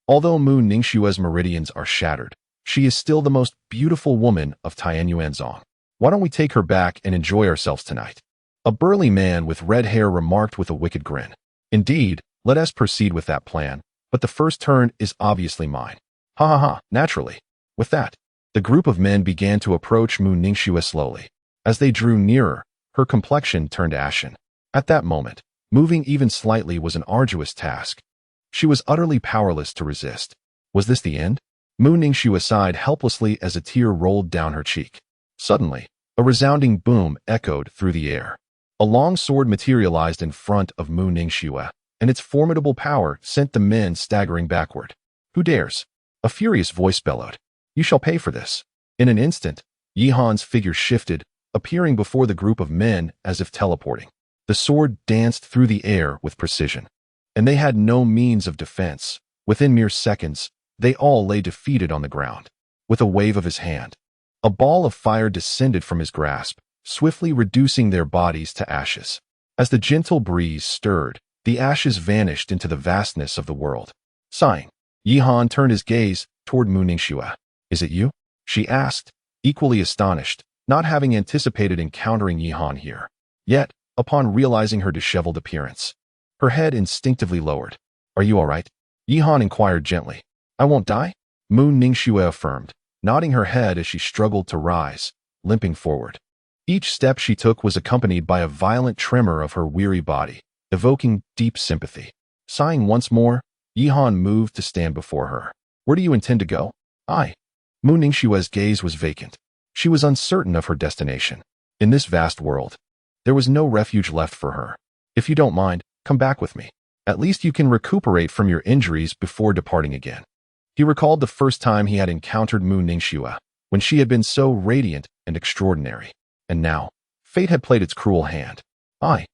Although Mu Ningxue's meridians are shattered, she is still the most beautiful woman of Tianyuanzong. Why don't we take her back and enjoy ourselves tonight? A burly man with red hair remarked with a wicked grin. Indeed, let us proceed with that plan, but the first turn is obviously mine. Ha ha ha, naturally. With that, the group of men began to approach Mu Ningxue slowly. As they drew nearer, her complexion turned ashen. At that moment, moving even slightly was an arduous task. She was utterly powerless to resist. Was this the end? Mu Ningxue sighed helplessly as a tear rolled down her cheek. Suddenly, a resounding boom echoed through the air. A long sword materialized in front of Mu Ningxue, and its formidable power sent the men staggering backward. Who dares? A furious voice bellowed. You shall pay for this. In an instant, Yihan's figure shifted, appearing before the group of men as if teleporting. The sword danced through the air with precision, and they had no means of defense. Within mere seconds, they all lay defeated on the ground. With a wave of his hand, a ball of fire descended from his grasp, swiftly reducing their bodies to ashes. As the gentle breeze stirred, the ashes vanished into the vastness of the world. Sighing, Yihan turned his gaze toward Mu Ningxue. Is it you? She asked, equally astonished, not having anticipated encountering Yihan here. Yet, upon realizing her disheveled appearance, her head instinctively lowered. Are you all right? Yihan inquired gently. I won't die? Mu Ningxue affirmed, nodding her head as she struggled to rise, limping forward. Each step she took was accompanied by a violent tremor of her weary body, evoking deep sympathy. Sighing once more, Yihan moved to stand before her. Where do you intend to go? Mu Ningxue's gaze was vacant. She was uncertain of her destination. In this vast world, there was no refuge left for her. If you don't mind, come back with me. At least you can recuperate from your injuries before departing again. He recalled the first time he had encountered Mu Ningxue, when she had been so radiant and extraordinary. And now, fate had played its cruel hand. I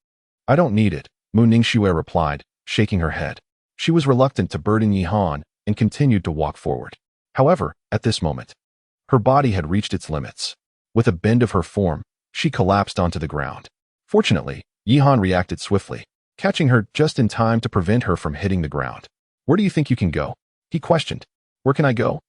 don't need it, Mu Ningxue replied, shaking her head. She was reluctant to burden Yihan and continued to walk forward. However, at this moment, her body had reached its limits. With a bend of her form, she collapsed onto the ground. Fortunately, Yihan reacted swiftly, catching her just in time to prevent her from hitting the ground. Where do you think you can go? He questioned. Where can I go?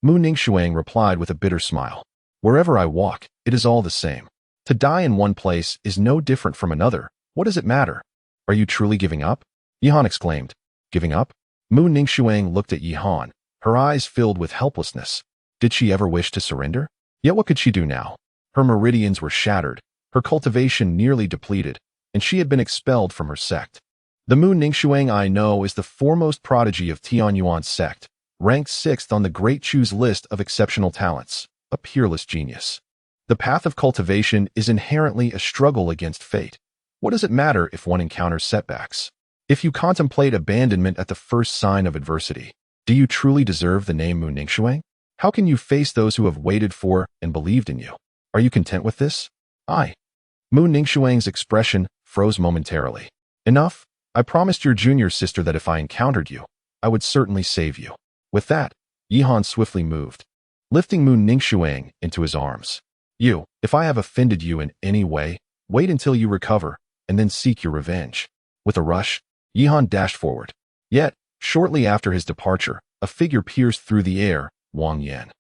Mu Ningxue replied with a bitter smile. Wherever I walk, it is all the same. To die in one place is no different from another. What does it matter? Are you truly giving up? Yihan exclaimed. Giving up? Mu Ningxue looked at Yihan, her eyes filled with helplessness. Did she ever wish to surrender? Yet what could she do now? Her meridians were shattered, her cultivation nearly depleted, and she had been expelled from her sect. The Mu Ningxue I know is the foremost prodigy of Tianyuan sect, ranked 6th on the Great Chu's list of exceptional talents, a peerless genius. The path of cultivation is inherently a struggle against fate. What does it matter if one encounters setbacks? If you contemplate abandonment at the first sign of adversity, do you truly deserve the name Mu Ningxue? How can you face those who have waited for and believed in you? Are you content with this? Mu Ningxue's expression froze momentarily. Enough. I promised your junior sister that if I encountered you, I would certainly save you. With that, Yihan swiftly moved, lifting Mu Ningxue into his arms. If I have offended you in any way, wait until you recover, and then seek your revenge. With a rush, Yihan dashed forward. Yet, shortly after his departure, a figure pierced through the air, Wang Yan.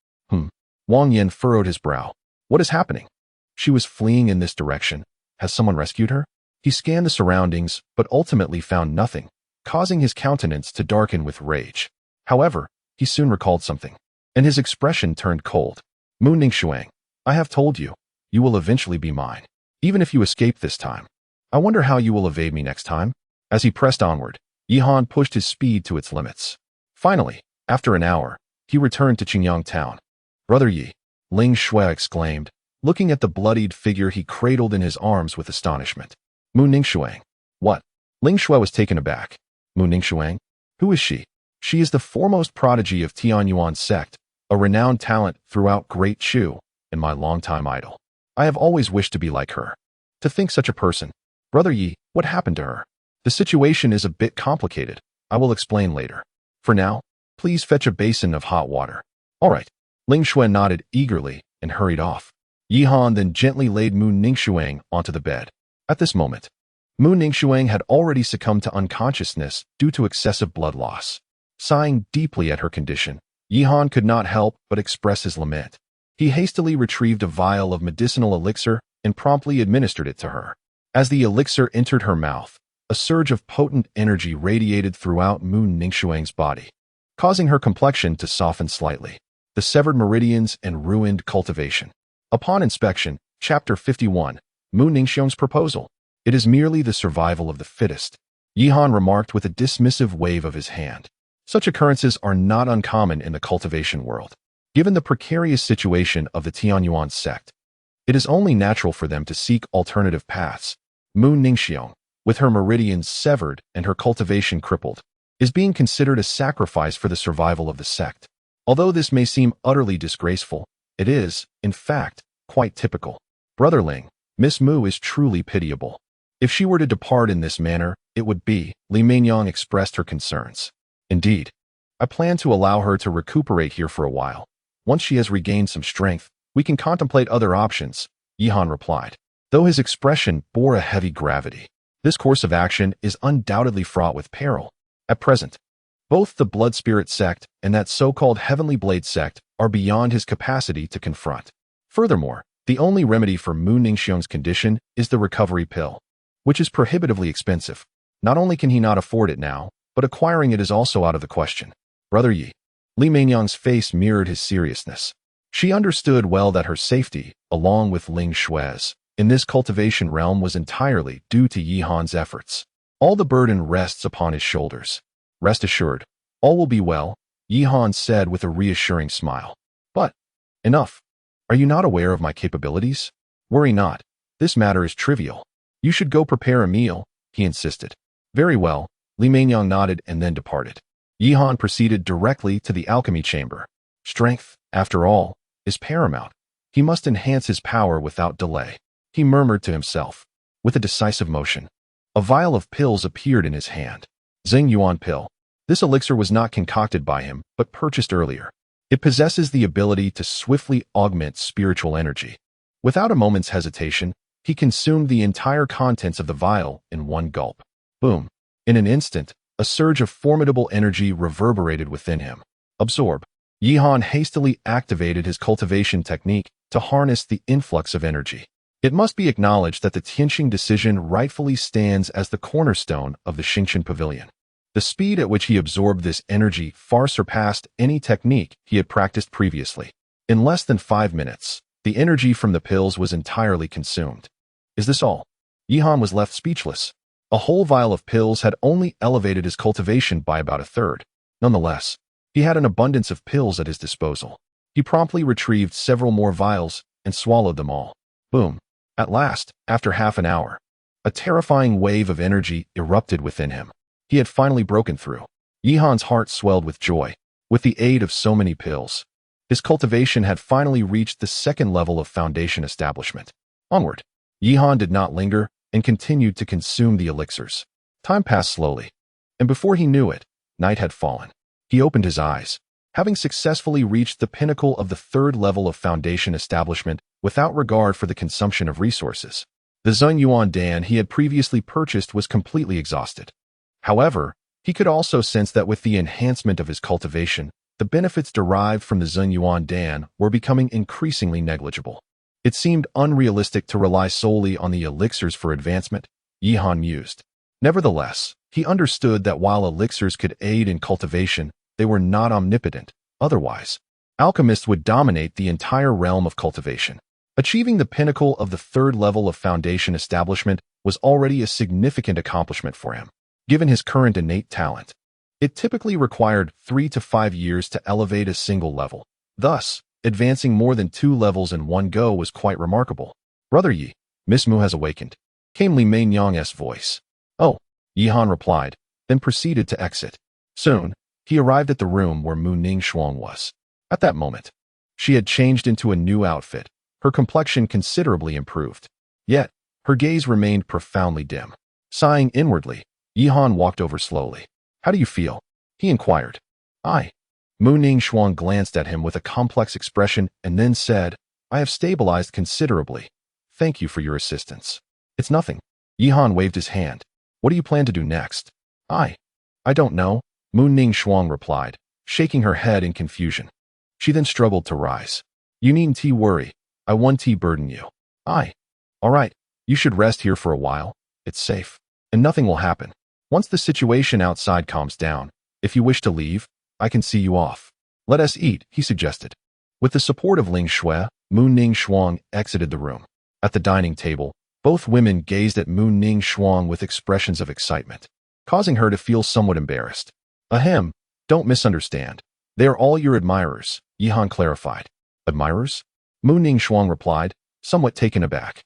Wang Yan furrowed his brow. What is happening? She was fleeing in this direction. Has someone rescued her? He scanned the surroundings, but ultimately found nothing, causing his countenance to darken with rage. However, he soon recalled something, and his expression turned cold. Mu Ningxue, I have told you, you will eventually be mine, even if you escape this time. I wonder how you will evade me next time? As he pressed onward, Yihan pushed his speed to its limits. Finally, after an hour, he returned to Qingyang town. Brother Yi, Ling Shui exclaimed, looking at the bloodied figure he cradled in his arms with astonishment. Mu Ningxue. What? Ling Shui was taken aback. Mu Ningxue? Who is she? She is the foremost prodigy of Tianyuan sect, a renowned talent throughout Great Chu, and my longtime idol. I have always wished to be like her. To think such a person. Brother Yi, what happened to her? The situation is a bit complicated. I will explain later. For now, please fetch a basin of hot water. All right. Ling Shui nodded eagerly and hurried off. Yihan then gently laid Mu Ningxue onto the bed. At this moment, Mu Ningxue had already succumbed to unconsciousness due to excessive blood loss. Sighing deeply at her condition, Yihan could not help but express his lament. He hastily retrieved a vial of medicinal elixir and promptly administered it to her. As the elixir entered her mouth, a surge of potent energy radiated throughout Mu Ningxuang's body, causing her complexion to soften slightly. The severed meridians and ruined cultivation. Upon inspection, Chapter 51, Mu Ningxiang's proposal. It is merely the survival of the fittest, Yihan remarked with a dismissive wave of his hand. Such occurrences are not uncommon in the cultivation world. Given the precarious situation of the Tianyuan sect, it is only natural for them to seek alternative paths. Mu Ningxiang, with her meridians severed and her cultivation crippled, is being considered a sacrifice for the survival of the sect. Although this may seem utterly disgraceful, it is, in fact, quite typical. Brother Ling, Miss Mu is truly pitiable. If she were to depart in this manner, it would be, Li Meinyang expressed her concerns. Indeed, I plan to allow her to recuperate here for a while. Once she has regained some strength, we can contemplate other options, Yihan replied, though his expression bore a heavy gravity. This course of action is undoubtedly fraught with peril. At present, both the Blood Spirit sect and that so-called Heavenly Blade sect are beyond his capacity to confront. Furthermore, the only remedy for Mu Ningxiang's condition is the recovery pill, which is prohibitively expensive. Not only can he not afford it now, but acquiring it is also out of the question. Brother Yi, Li Meinyang's face mirrored his seriousness. She understood well that her safety, along with Ling Shui's, in this cultivation realm was entirely due to Yihan's efforts. All the burden rests upon his shoulders. Rest assured, all will be well, Yihan said with a reassuring smile. But, enough. Are you not aware of my capabilities? Worry not. This matter is trivial. You should go prepare a meal, he insisted. Very well, Li Meinyang nodded and then departed. Yihan proceeded directly to the alchemy chamber. Strength, after all, is paramount. He must enhance his power without delay. He murmured to himself. With a decisive motion, a vial of pills appeared in his hand. Zing Yuan pill. This elixir was not concocted by him, but purchased earlier. It possesses the ability to swiftly augment spiritual energy. Without a moment's hesitation, he consumed the entire contents of the vial in one gulp. Boom. In an instant, a surge of formidable energy reverberated within him. Absorb. Yihan hastily activated his cultivation technique to harness the influx of energy. It must be acknowledged that the Tianxing decision rightfully stands as the cornerstone of the Xingqian Pavilion. The speed at which he absorbed this energy far surpassed any technique he had practiced previously. In less than 5 minutes, the energy from the pills was entirely consumed. Is this all? Yihan was left speechless. A whole vial of pills had only elevated his cultivation by about a third. Nonetheless, he had an abundance of pills at his disposal. He promptly retrieved several more vials and swallowed them all. Boom. At last, after half an hour, a terrifying wave of energy erupted within him. He had finally broken through. Yihan's heart swelled with joy. With the aid of so many pills, his cultivation had finally reached the second level of foundation establishment. Onward. Yihan did not linger and continued to consume the elixirs. Time passed slowly, and before he knew it, night had fallen. He opened his eyes, having successfully reached the pinnacle of the third level of foundation establishment without regard for the consumption of resources. The Zeng Yuan Dan he had previously purchased was completely exhausted. However, he could also sense that with the enhancement of his cultivation, the benefits derived from the Zeng Yuan Dan were becoming increasingly negligible. It seemed unrealistic to rely solely on the elixirs for advancement, Yihan mused. Nevertheless, he understood that while elixirs could aid in cultivation, they were not omnipotent. Otherwise, alchemists would dominate the entire realm of cultivation. Achieving the pinnacle of the third level of foundation establishment was already a significant accomplishment for him. Given his current innate talent, it typically required 3 to 5 years to elevate a single level. Thus, advancing more than 2 levels in one go was quite remarkable. Brother Yi, Miss Mu has awakened, came Li Meinyang's voice. Oh, Yihan replied, then proceeded to exit. Soon, he arrived at the room where Mu Ningxiang was. At that moment, she had changed into a new outfit, her complexion considerably improved. Yet, her gaze remained profoundly dim. Sighing inwardly, Yihan walked over slowly. How do you feel? He inquired. Mu Ningxiang glanced at him with a complex expression and then said, I have stabilized considerably. Thank you for your assistance. It's nothing. Yihan waved his hand. What do you plan to do next? I don't know, Mu Ningxiang replied, shaking her head in confusion. She then struggled to rise. You needn't worry. I won't burden you. All right, You should rest here for a while. It's safe, and nothing will happen. Once the situation outside calms down, if you wish to leave, I can see you off. Let us eat, he suggested. With the support of Ling Shui, Mu Ning Shuang exited the room. At the dining table, both women gazed at Mu Ning Shuang with expressions of excitement, causing her to feel somewhat embarrassed. Ahem, don't misunderstand. They are all your admirers, Yihan clarified. Admirers? Mu Ning Shuang replied, somewhat taken aback.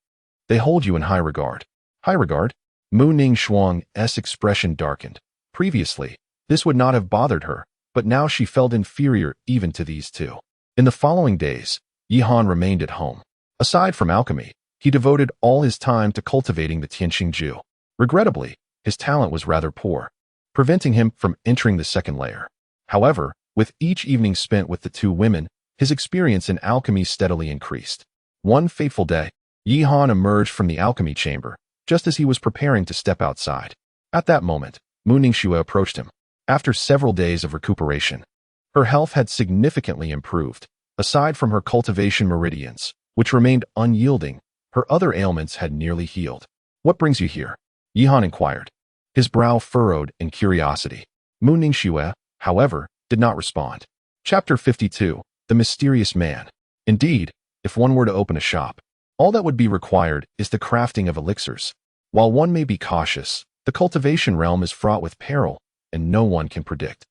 They hold you in high regard. High regard? Mu Ning Shuang's expression darkened. Previously, this would not have bothered her, but now she felt inferior even to these two. In the following days, Yihan remained at home. Aside from alchemy, he devoted all his time to cultivating the Tianqingju. Regrettably, his talent was rather poor, preventing him from entering the second layer. However, with each evening spent with the two women, his experience in alchemy steadily increased. One fateful day, Yihan emerged from the alchemy chamber, just as he was preparing to step outside. At that moment, Mu Ningxue approached him. After several days of recuperation, her health had significantly improved. Aside from her cultivation meridians, which remained unyielding, her other ailments had nearly healed. What brings you here? Yihan inquired, his brow furrowed in curiosity. Mu Ningxue, however, did not respond. Chapter 52, The Mysterious Man. Indeed, if one were to open a shop, all that would be required is the crafting of elixirs. While one may be cautious, the cultivation realm is fraught with peril, and no one can predict.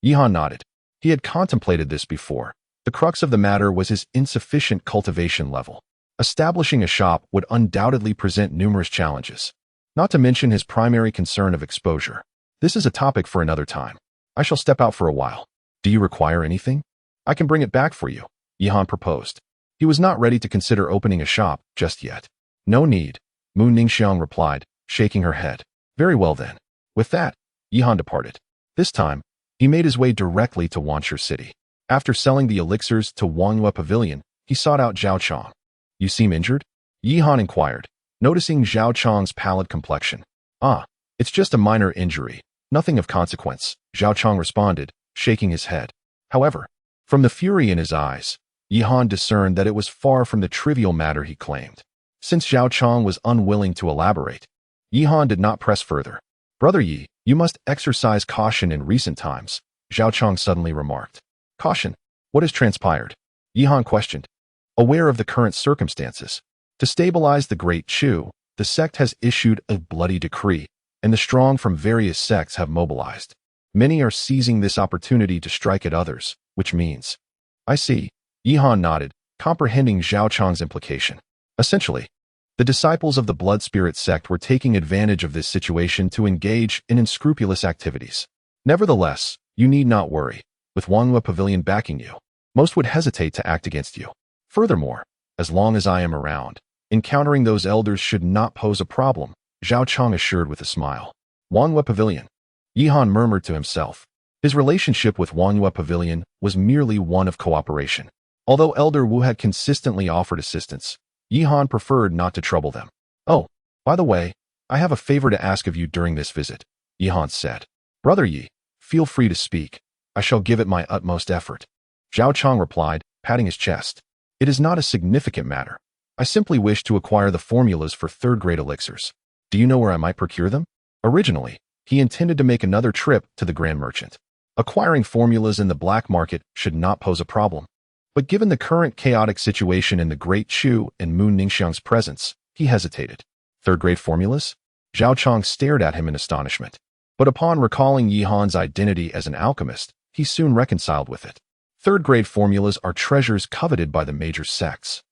Yihan nodded. He had contemplated this before. The crux of the matter was his insufficient cultivation level. Establishing a shop would undoubtedly present numerous challenges, not to mention his primary concern of exposure. This is a topic for another time. I shall step out for a while. Do you require anything? I can bring it back for you, Yihan proposed. He was not ready to consider opening a shop just yet. No need, Mu Ningxiang replied, shaking her head. Very well then. With that, Yihan departed. This time, he made his way directly to Wanshu City. After selling the elixirs to Wangyue Pavilion, he sought out Zhao Chong. You seem injured? Yihan inquired, noticing Zhao Chong's pallid complexion. It's just a minor injury, nothing of consequence, Zhao Chong responded, shaking his head. However, from the fury in his eyes, Yihan discerned that it was far from the trivial matter he claimed. Since Zhao Chong was unwilling to elaborate, Yihan did not press further. Brother Yi, you must exercise caution in recent times, Zhao Chong suddenly remarked. Caution? What has transpired? Yihan questioned, aware of the current circumstances. To stabilize the Great Chu, the sect has issued a bloody decree, and the strong from various sects have mobilized. Many are seizing this opportunity to strike at others, which means... I see. Yihan nodded, comprehending Zhao Chong's implication. Essentially, the disciples of the Blood Spirit sect were taking advantage of this situation to engage in unscrupulous activities. Nevertheless, you need not worry. With Wangyue Pavilion backing you, most would hesitate to act against you. Furthermore, as long as I am around, encountering those elders should not pose a problem, Zhao Chong assured with a smile. Wangyue Pavilion. Yihan murmured to himself. His relationship with Wangyue Pavilion was merely one of cooperation. Although Elder Wu had consistently offered assistance, Yihan preferred not to trouble them. Oh, by the way, I have a favor to ask of you during this visit, Yihan said. Brother Yi, feel free to speak. I shall give it my utmost effort. Zhao Chong replied, patting his chest. It is not a significant matter. I simply wish to acquire the formulas for third-grade elixirs. Do you know where I might procure them? Originally, he intended to make another trip to the Grand Merchant. Acquiring formulas in the black market should not pose a problem. But given the current chaotic situation in the Great Chu and Mu Ningxiang's presence, he hesitated. Third-grade formulas? Zhao Chong stared at him in astonishment. But upon recalling Yihan's identity as an alchemist, he soon reconciled with it. Third-grade formulas are treasures coveted by the major sects.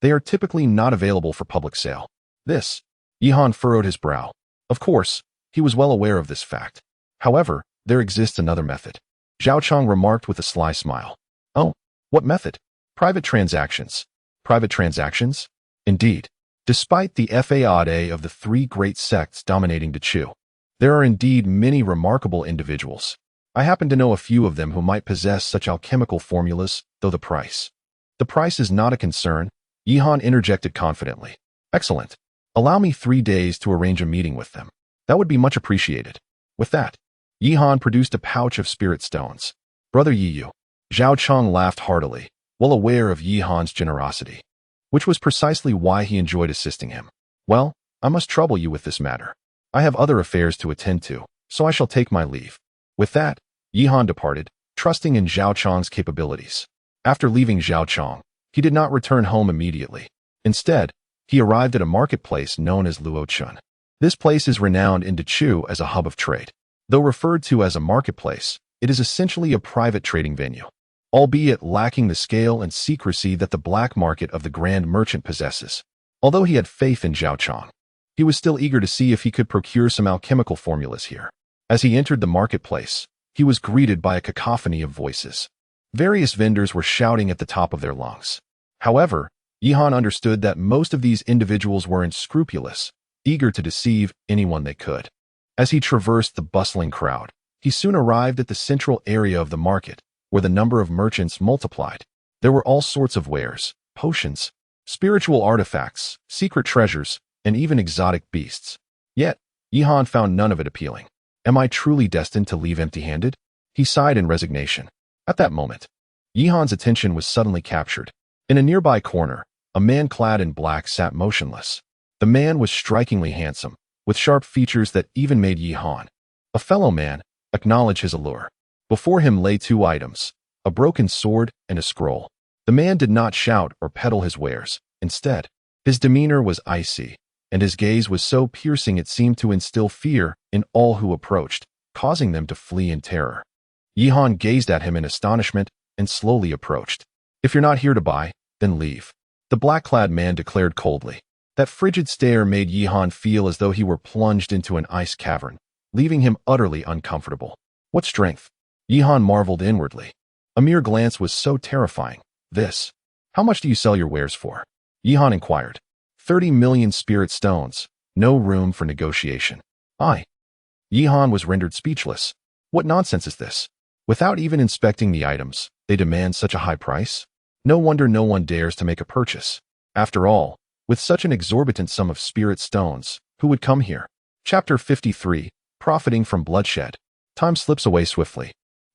They are typically not available for public sale. This, Yihan furrowed his brow. Of course, he was well aware of this fact. However, there exists another method. Zhao Chong remarked with a sly smile. Oh, what method? Private transactions. Private transactions? Indeed. Despite the fade of the three great sects dominating the Chu, there are indeed many remarkable individuals. I happen to know a few of them who might possess such alchemical formulas, though the price is not a concern, Yihan interjected confidently. Excellent. Allow me 3 days to arrange a meeting with them. That would be much appreciated. With that, Yihan produced a pouch of spirit stones. Brother Yiyu. Zhao Chong laughed heartily, well aware of Yihan's generosity, which was precisely why he enjoyed assisting him. Well, I must trouble you with this matter. I have other affairs to attend to, so I shall take my leave. With that, Yihan departed, trusting in Zhao Chong's capabilities. After leaving Zhao Chong, he did not return home immediately. Instead, he arrived at a marketplace known as Luochun. This place is renowned in Dechu as a hub of trade. Though referred to as a marketplace, it is essentially a private trading venue, albeit lacking the scale and secrecy that the black market of the Grand Merchant possesses. Although he had faith in Zhao Chong, he was still eager to see if he could procure some alchemical formulas here. As he entered the marketplace, he was greeted by a cacophony of voices. Various vendors were shouting at the top of their lungs. However, Yihan understood that most of these individuals were unscrupulous, eager to deceive anyone they could. As he traversed the bustling crowd, he soon arrived at the central area of the market, where the number of merchants multiplied. There were all sorts of wares, potions, spiritual artifacts, secret treasures, and even exotic beasts. Yet, Yihan found none of it appealing. Am I truly destined to leave empty-handed? He sighed in resignation. At that moment, Yihan's attention was suddenly captured. In a nearby corner, a man clad in black sat motionless. The man was strikingly handsome, with sharp features that even made Yihan, a fellow man, acknowledge his allure. Before him lay two items, a broken sword and a scroll. The man did not shout or peddle his wares. Instead, his demeanor was icy, and his gaze was so piercing it seemed to instill fear in all who approached, causing them to flee in terror. Yihan gazed at him in astonishment and slowly approached. If you're not here to buy, then leave, the black-clad man declared coldly. That frigid stare made Yihan feel as though he were plunged into an ice cavern, leaving him utterly uncomfortable. What strength? Yihan marveled inwardly. A mere glance was so terrifying. This. How much do you sell your wares for? Yihan inquired. 30 million spirit stones. No room for negotiation. Yihan was rendered speechless. What nonsense is this? Without even inspecting the items, they demand such a high price? No wonder no one dares to make a purchase. After all, with such an exorbitant sum of spirit stones, who would come here? Chapter 53, Profiting from Bloodshed. Time slips away swiftly.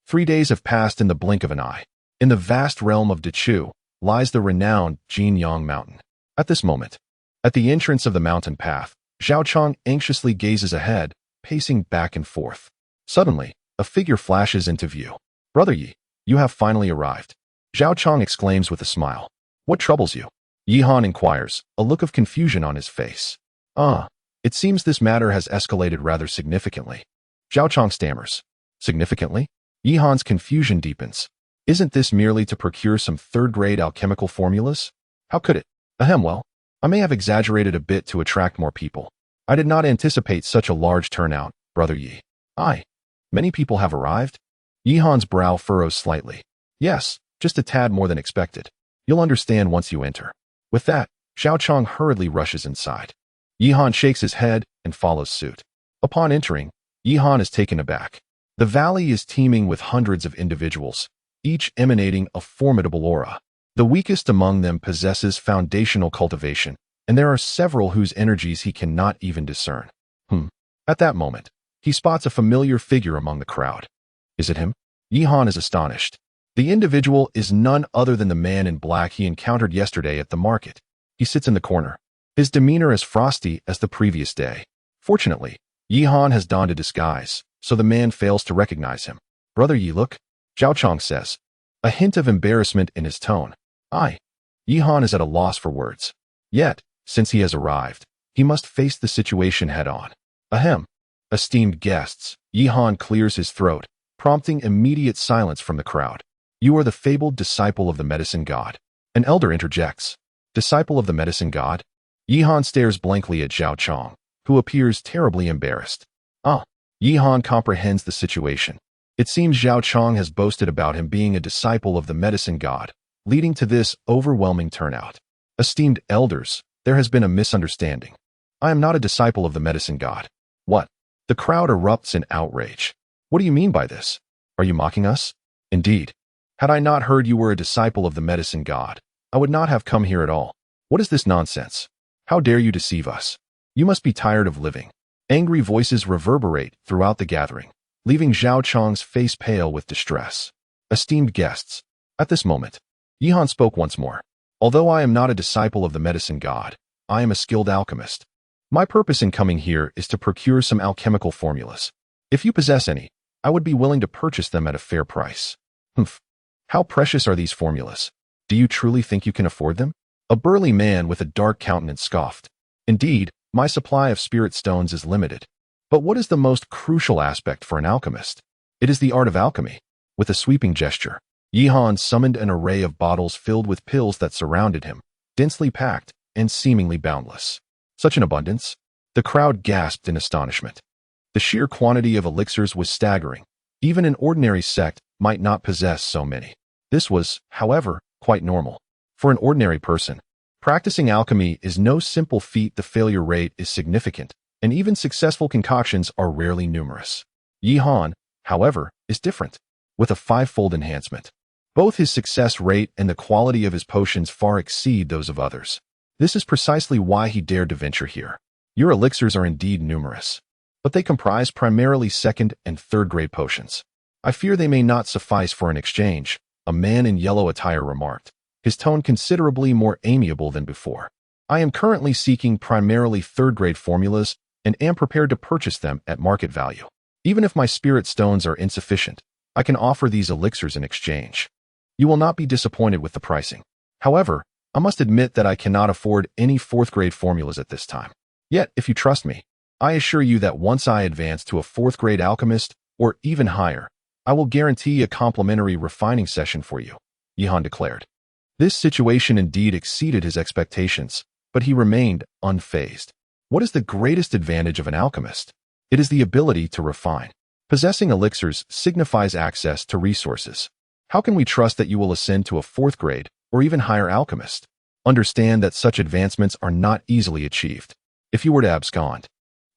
3 days have passed in the blink of an eye. In the vast realm of Dechu lies the renowned Jinyang Mountain. At this moment, at the entrance of the mountain path, Zhao Chong anxiously gazes ahead, pacing back and forth. Suddenly, a figure flashes into view. Brother Yi, you have finally arrived. Zhao Chong exclaims with a smile. What troubles you? Yihan inquires, a look of confusion on his face. It seems this matter has escalated rather significantly. Zhao Chong stammers. Significantly? Yihan's confusion deepens. Isn't this merely to procure some third-grade alchemical formulas? How could it? Well, I may have exaggerated a bit to attract more people. I did not anticipate such a large turnout, Brother Yi. Many people have arrived? Yihan's brow furrows slightly. Yes, just a tad more than expected. You'll understand once you enter. With that, Zhao Chong hurriedly rushes inside. Yihan shakes his head and follows suit. Upon entering, Yihan is taken aback. The valley is teeming with hundreds of individuals, each emanating a formidable aura. The weakest among them possesses foundational cultivation, and there are several whose energies he cannot even discern. At that moment, he spots a familiar figure among the crowd. Is it him? Yihan is astonished. The individual is none other than the man in black he encountered yesterday at the market. He sits in the corner, his demeanor as frosty as the previous day. Fortunately, Yihan has donned a disguise, so the man fails to recognize him. Brother Yi, look, Zhao Chong says, a hint of embarrassment in his tone. Yihan is at a loss for words. Yet, since he has arrived, he must face the situation head-on. Esteemed guests, Yihan clears his throat, prompting immediate silence from the crowd. You are the fabled disciple of the medicine god. An elder interjects. Disciple of the medicine god? Yihan stares blankly at Zhao Chong, who appears terribly embarrassed. Yihan comprehends the situation. It seems Zhao Chong has boasted about him being a disciple of the medicine god, leading to this overwhelming turnout. Esteemed elders, there has been a misunderstanding. I am not a disciple of the medicine god. What? The crowd erupts in outrage. What do you mean by this? Are you mocking us? Indeed. Had I not heard you were a disciple of the medicine god, I would not have come here at all. What is this nonsense? How dare you deceive us? You must be tired of living. Angry voices reverberate throughout the gathering, leaving Zhao Chong's face pale with distress. Esteemed guests. At this moment, Yihan spoke once more. Although I am not a disciple of the medicine god, I am a skilled alchemist. My purpose in coming here is to procure some alchemical formulas. If you possess any, I would be willing to purchase them at a fair price. Humph. How precious are these formulas? Do you truly think you can afford them? A burly man with a dark countenance scoffed. Indeed, my supply of spirit stones is limited. But what is the most crucial aspect for an alchemist? It is the art of alchemy. With a sweeping gesture, Yihan summoned an array of bottles filled with pills that surrounded him, densely packed and seemingly boundless. Such an abundance? The crowd gasped in astonishment. The sheer quantity of elixirs was staggering. Even an ordinary sect might not possess so many. This was, however, quite normal. For an ordinary person, practicing alchemy is no simple feat. The failure rate is significant, and even successful concoctions are rarely numerous. Yihan, however, is different, with a five-fold enhancement. Both his success rate and the quality of his potions far exceed those of others. This is precisely why he dared to venture here. Your elixirs are indeed numerous, but they comprise primarily second and third-grade potions. I fear they may not suffice for an exchange, a man in yellow attire remarked, his tone considerably more amiable than before. I am currently seeking primarily third-grade formulas and am prepared to purchase them at market value. Even if my spirit stones are insufficient, I can offer these elixirs in exchange. You will not be disappointed with the pricing. However, I must admit that I cannot afford any fourth-grade formulas at this time. Yet, if you trust me, I assure you that once I advance to a fourth-grade alchemist, or even higher, I will guarantee a complimentary refining session for you, Yihan declared. This situation indeed exceeded his expectations, but he remained unfazed. What is the greatest advantage of an alchemist? It is the ability to refine. Possessing elixirs signifies access to resources. How can we trust that you will ascend to a fourth grade or even higher alchemist? Understand that such advancements are not easily achieved. If you were to abscond,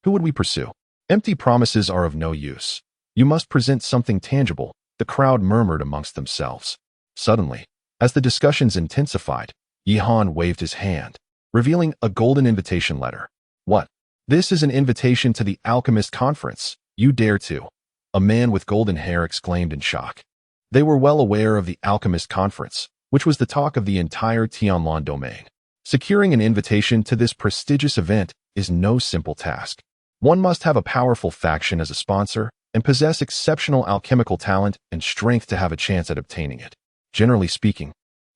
who would we pursue? Empty promises are of no use. You must present something tangible, the crowd murmured amongst themselves. Suddenly, as the discussions intensified, Yihan waved his hand, revealing a golden invitation letter. What? This is an invitation to the Alchemist Conference. You dare to? A man with golden hair exclaimed in shock. They were well aware of the Alchemist Conference, which was the talk of the entire Tianlan domain. Securing an invitation to this prestigious event is no simple task. One must have a powerful faction as a sponsor and possess exceptional alchemical talent and strength to have a chance at obtaining it. Generally speaking,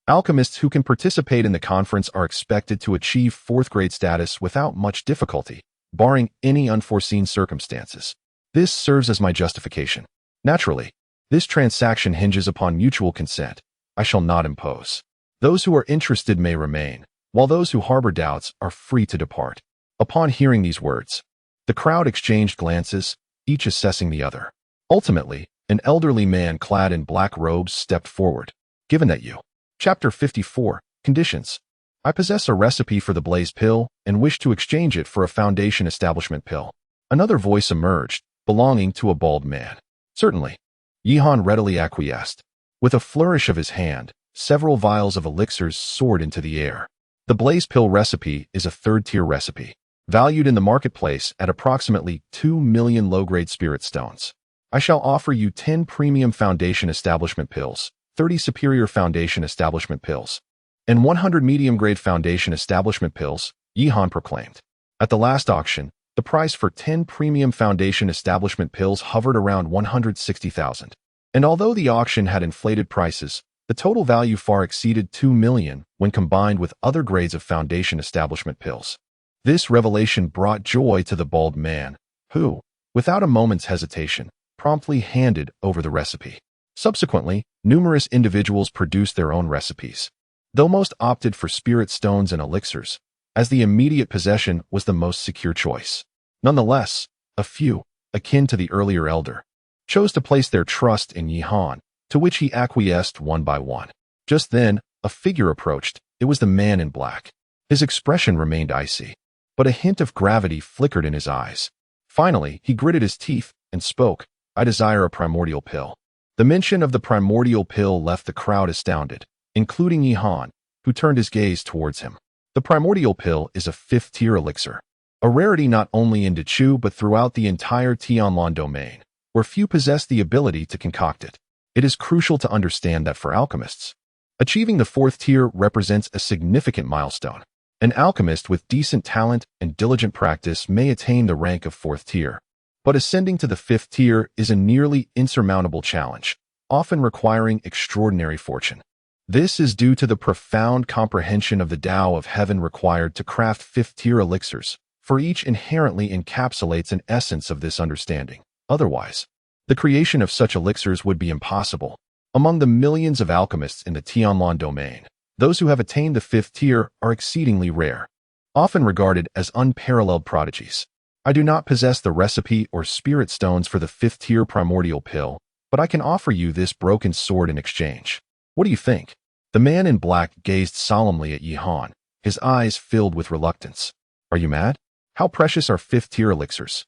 alchemists who can participate in the conference are expected to achieve fourth-grade status without much difficulty, barring any unforeseen circumstances. This serves as my justification. Naturally, this transaction hinges upon mutual consent. I shall not impose. Those who are interested may remain, while those who harbor doubts are free to depart. Upon hearing these words, the crowd exchanged glances, each assessing the other. Ultimately, an elderly man clad in black robes stepped forward. Given that you. Chapter 54, Conditions. I possess a recipe for the Blaze pill and wish to exchange it for a Foundation Establishment pill. Another voice emerged, belonging to a bald man. Certainly. Yihan readily acquiesced. With a flourish of his hand, several vials of elixirs soared into the air. The Blaze pill recipe is a third-tier recipe, valued in the marketplace at approximately 2 million low-grade spirit stones. I shall offer you 10 premium Foundation Establishment pills, 30 superior Foundation Establishment pills, and 100 medium-grade Foundation Establishment pills, Yihan proclaimed. At the last auction, the price for 10 premium Foundation Establishment pills hovered around 160,000. And although the auction had inflated prices, the total value far exceeded 2 million when combined with other grades of Foundation Establishment pills. This revelation brought joy to the bald man, who, without a moment's hesitation, promptly handed over the recipe. Subsequently, numerous individuals produced their own recipes, though most opted for spirit stones and elixirs, as the immediate possession was the most secure choice. Nonetheless, a few, akin to the earlier elder, chose to place their trust in Yihan, to which he acquiesced one by one. Just then, a figure approached. It was the man in black. His expression remained icy, but a hint of gravity flickered in his eyes. Finally, he gritted his teeth and spoke. I desire a primordial pill. The mention of the primordial pill left the crowd astounded, including Yihan, who turned his gaze towards him. The primordial pill is a fifth-tier elixir, a rarity not only in Dechu but throughout the entire Tianlan domain, where few possess the ability to concoct it. It is crucial to understand that for alchemists, achieving the fourth tier represents a significant milestone. An alchemist with decent talent and diligent practice may attain the rank of 4th tier, but ascending to the 5th tier is a nearly insurmountable challenge, often requiring extraordinary fortune. This is due to the profound comprehension of the Tao of Heaven required to craft 5th tier elixirs, for each inherently encapsulates an essence of this understanding. Otherwise, the creation of such elixirs would be impossible. Among the millions of alchemists in the Tianlan domain, those who have attained the 5th tier are exceedingly rare, often regarded as unparalleled prodigies. I do not possess the recipe or spirit stones for the 5th tier primordial pill, but I can offer you this broken sword in exchange. What do you think? The man in black gazed solemnly at Yi Han, his eyes filled with reluctance. Are you mad? How precious are 5th tier elixirs?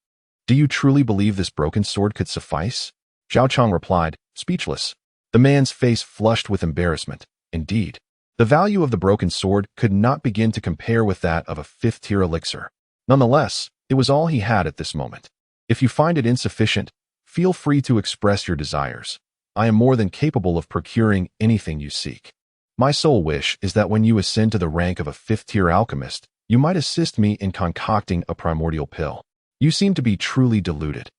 Do you truly believe this broken sword could suffice? Zhao Chang replied, speechless. The man's face flushed with embarrassment. Indeed, the value of the broken sword could not begin to compare with that of a 5th tier elixir. Nonetheless, it was all he had at this moment. If you find it insufficient, feel free to express your desires. I am more than capable of procuring anything you seek. My sole wish is that when you ascend to the rank of a 5th tier alchemist, you might assist me in concocting a primordial pill. You seem to be truly deluded.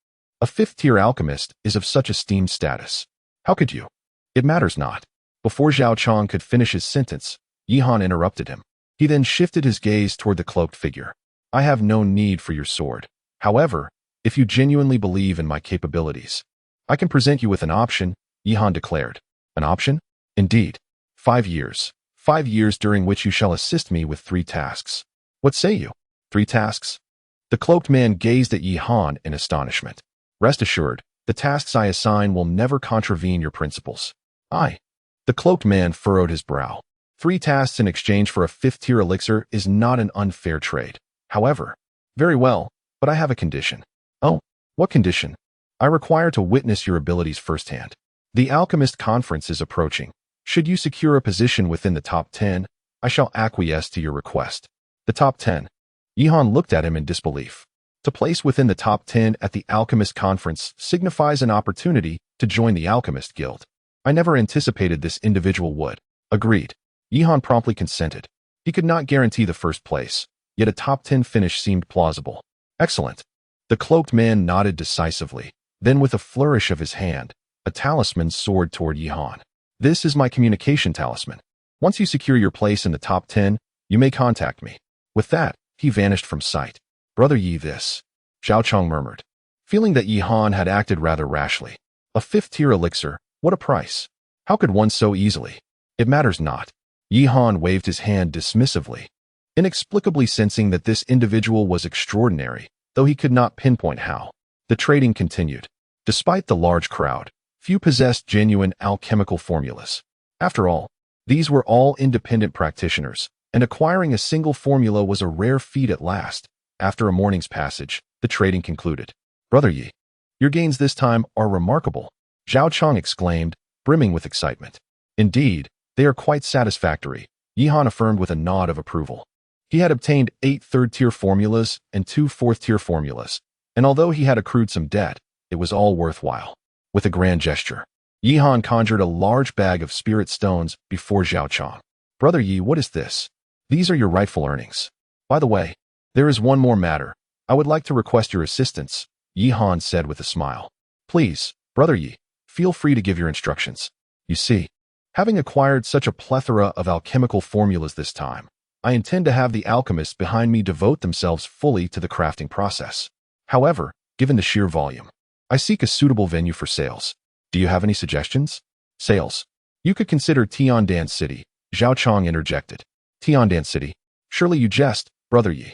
A 5th tier alchemist is of such esteemed status. How could you? It matters not. Before Zhao Chang could finish his sentence, Yi Han interrupted him. He then shifted his gaze toward the cloaked figure. I have no need for your sword. However, if you genuinely believe in my capabilities, I can present you with an option, Yi Han declared. An option? Indeed. 5 years. 5 years during which you shall assist me with 3 tasks. What say you? 3 tasks? The cloaked man gazed at Yi Han in astonishment. Rest assured, the tasks I assign will never contravene your principles. The cloaked man furrowed his brow. 3 tasks in exchange for a 5th tier elixir is not an unfair trade. However, very well, but I have a condition. Oh, what condition? I require to witness your abilities firsthand. The Alchemist Conference is approaching. Should you secure a position within the top 10, I shall acquiesce to your request. The top 10. Yi Han looked at him in disbelief. To place within the top 10 at the Alchemist Conference signifies an opportunity to join the Alchemist Guild. I never anticipated this individual would. Agreed. Yi Han promptly consented. He could not guarantee the first place, yet a top 10 finish seemed plausible. Excellent. The cloaked man nodded decisively. Then with a flourish of his hand, a talisman soared toward Yi Han. This is my communication talisman. Once you secure your place in the top 10, you may contact me. With that, he vanished from sight. Brother Yi, this. Zhao Chang murmured, feeling that Yi Han had acted rather rashly. A 5th tier elixir, what a price. How could one so easily? It matters not. Yi Han waved his hand dismissively, inexplicably sensing that this individual was extraordinary, though he could not pinpoint how. The trading continued. Despite the large crowd, few possessed genuine alchemical formulas. After all, these were all independent practitioners, and acquiring a single formula was a rare feat at last. After a morning's passage, the trading concluded. Brother Yi, your gains this time are remarkable, Zhao Chang exclaimed, brimming with excitement. Indeed, they are quite satisfactory, Yi Han affirmed with a nod of approval. He had obtained 8 third-tier formulas and 2 fourth-tier formulas, and although he had accrued some debt, it was all worthwhile. With a grand gesture, Yi Han conjured a large bag of spirit stones before Zhao Chang. Brother Yi, what is this? These are your rightful earnings. By the way, there is one more matter. I would like to request your assistance, Yi Han said with a smile. Please, Brother Yi, feel free to give your instructions. You see, having acquired such a plethora of alchemical formulas this time, I intend to have the alchemists behind me devote themselves fully to the crafting process. However, given the sheer volume, I seek a suitable venue for sales. Do you have any suggestions? Sales. You could consider Tiandan City, Zhao Chang interjected. Tiandan City? Surely you jest, Brother Yi.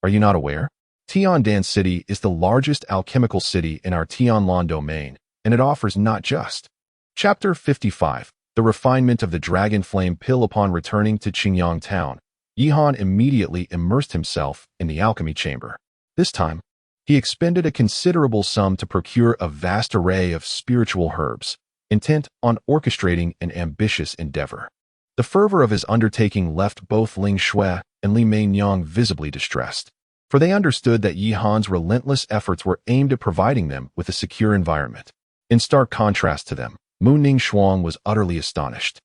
Are you not aware? Tiandan City is the largest alchemical city in our Tianlan domain, and it offers not just. Chapter 55, The Refinement of the Dragon Flame Pill. Upon returning to Qingyang Town, Yi Han immediately immersed himself in the alchemy chamber. This time, he expended a considerable sum to procure a vast array of spiritual herbs, intent on orchestrating an ambitious endeavor. The fervor of his undertaking left both Ling Shui and Li Meinyang visibly distressed, for they understood that Yi Han's relentless efforts were aimed at providing them with a secure environment. In stark contrast to them, Mu Ning Shuang was utterly astonished.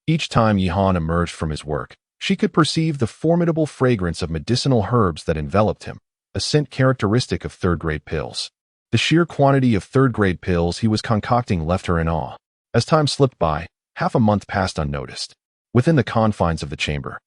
Each time Yi Han emerged from his work, She could perceive the formidable fragrance of medicinal herbs that enveloped him, a scent characteristic of third-grade pills. The sheer quantity of third-grade pills he was concocting left her in awe. As time slipped by, half a month passed unnoticed. Within the confines of the chamber,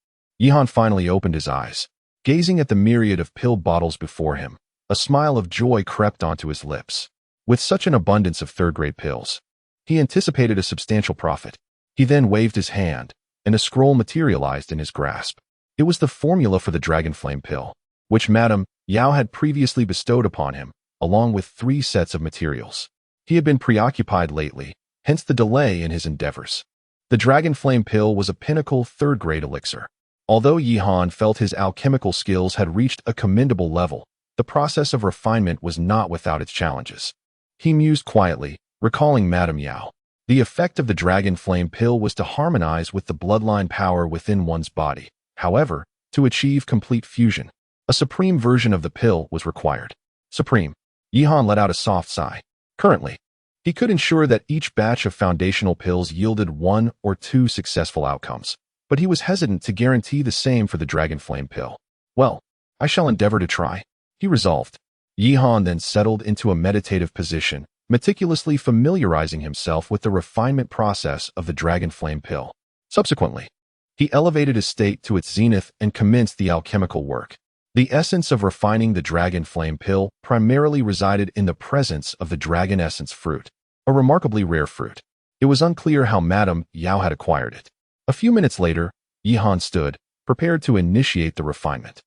Yihan finally opened his eyes. Gazing at the myriad of pill bottles before him, a smile of joy crept onto his lips. With such an abundance of third-grade pills, he anticipated a substantial profit. He then waved his hand, and a scroll materialized in his grasp. It was the formula for the dragon flame pill, which Madame Yao had previously bestowed upon him, along with 3 sets of materials. He had been preoccupied lately, hence the delay in his endeavors. The dragon flame pill was a pinnacle third-grade elixir. Although Yihan felt his alchemical skills had reached a commendable level, the process of refinement was not without its challenges. He mused quietly, recalling Madame Yao. The effect of the dragon flame pill was to harmonize with the bloodline power within one's body. However, to achieve complete fusion, a supreme version of the pill was required. Supreme. Yihan let out a soft sigh. Currently, he could ensure that each batch of foundational pills yielded 1 or 2 successful outcomes, but he was hesitant to guarantee the same for the dragon flame pill. Well, I shall endeavor to try, he resolved. Yihan then settled into a meditative position, meticulously familiarizing himself with the refinement process of the dragon flame pill. Subsequently, he elevated his state to its zenith and commenced the alchemical work. The essence of refining the dragon flame pill primarily resided in the presence of the dragon essence fruit, a remarkably rare fruit. It was unclear how Madame Yao had acquired it. A few minutes later, Yihan stood, prepared to initiate the refinement.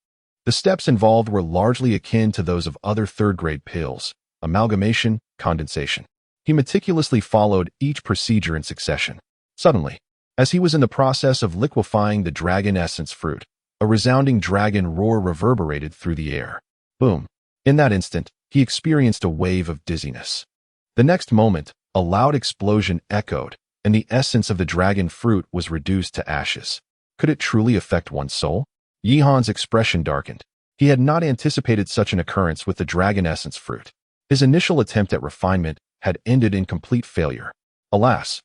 The steps involved were largely akin to those of other third-grade pills: amalgamation, condensation. He meticulously followed each procedure in succession. Suddenly, as he was in the process of liquefying the dragon essence fruit, a resounding dragon roar reverberated through the air. Boom! In that instant, he experienced a wave of dizziness. The next moment, a loud explosion echoed, and the essence of the dragon fruit was reduced to ashes. Could it truly affect one's soul? Yihan's expression darkened. He had not anticipated such an occurrence with the dragon essence fruit. His initial attempt at refinement had ended in complete failure. Alas!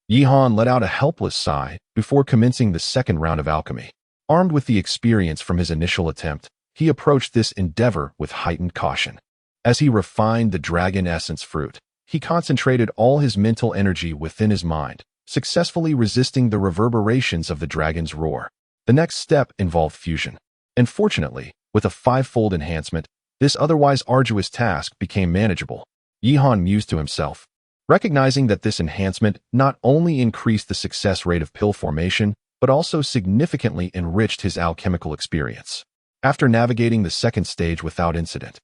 Yihan let out a helpless sigh before commencing the second round of alchemy. Armed with the experience from his initial attempt, he approached this endeavor with heightened caution. As he refined the dragon essence fruit, he concentrated all his mental energy within his mind, successfully resisting the reverberations of the dragon's roar. The next step involved fusion. And fortunately, with a 5-fold enhancement, this otherwise arduous task became manageable. Yihan mused to himself, recognizing that this enhancement not only increased the success rate of pill formation, but also significantly enriched his alchemical experience. After navigating the second stage without incident,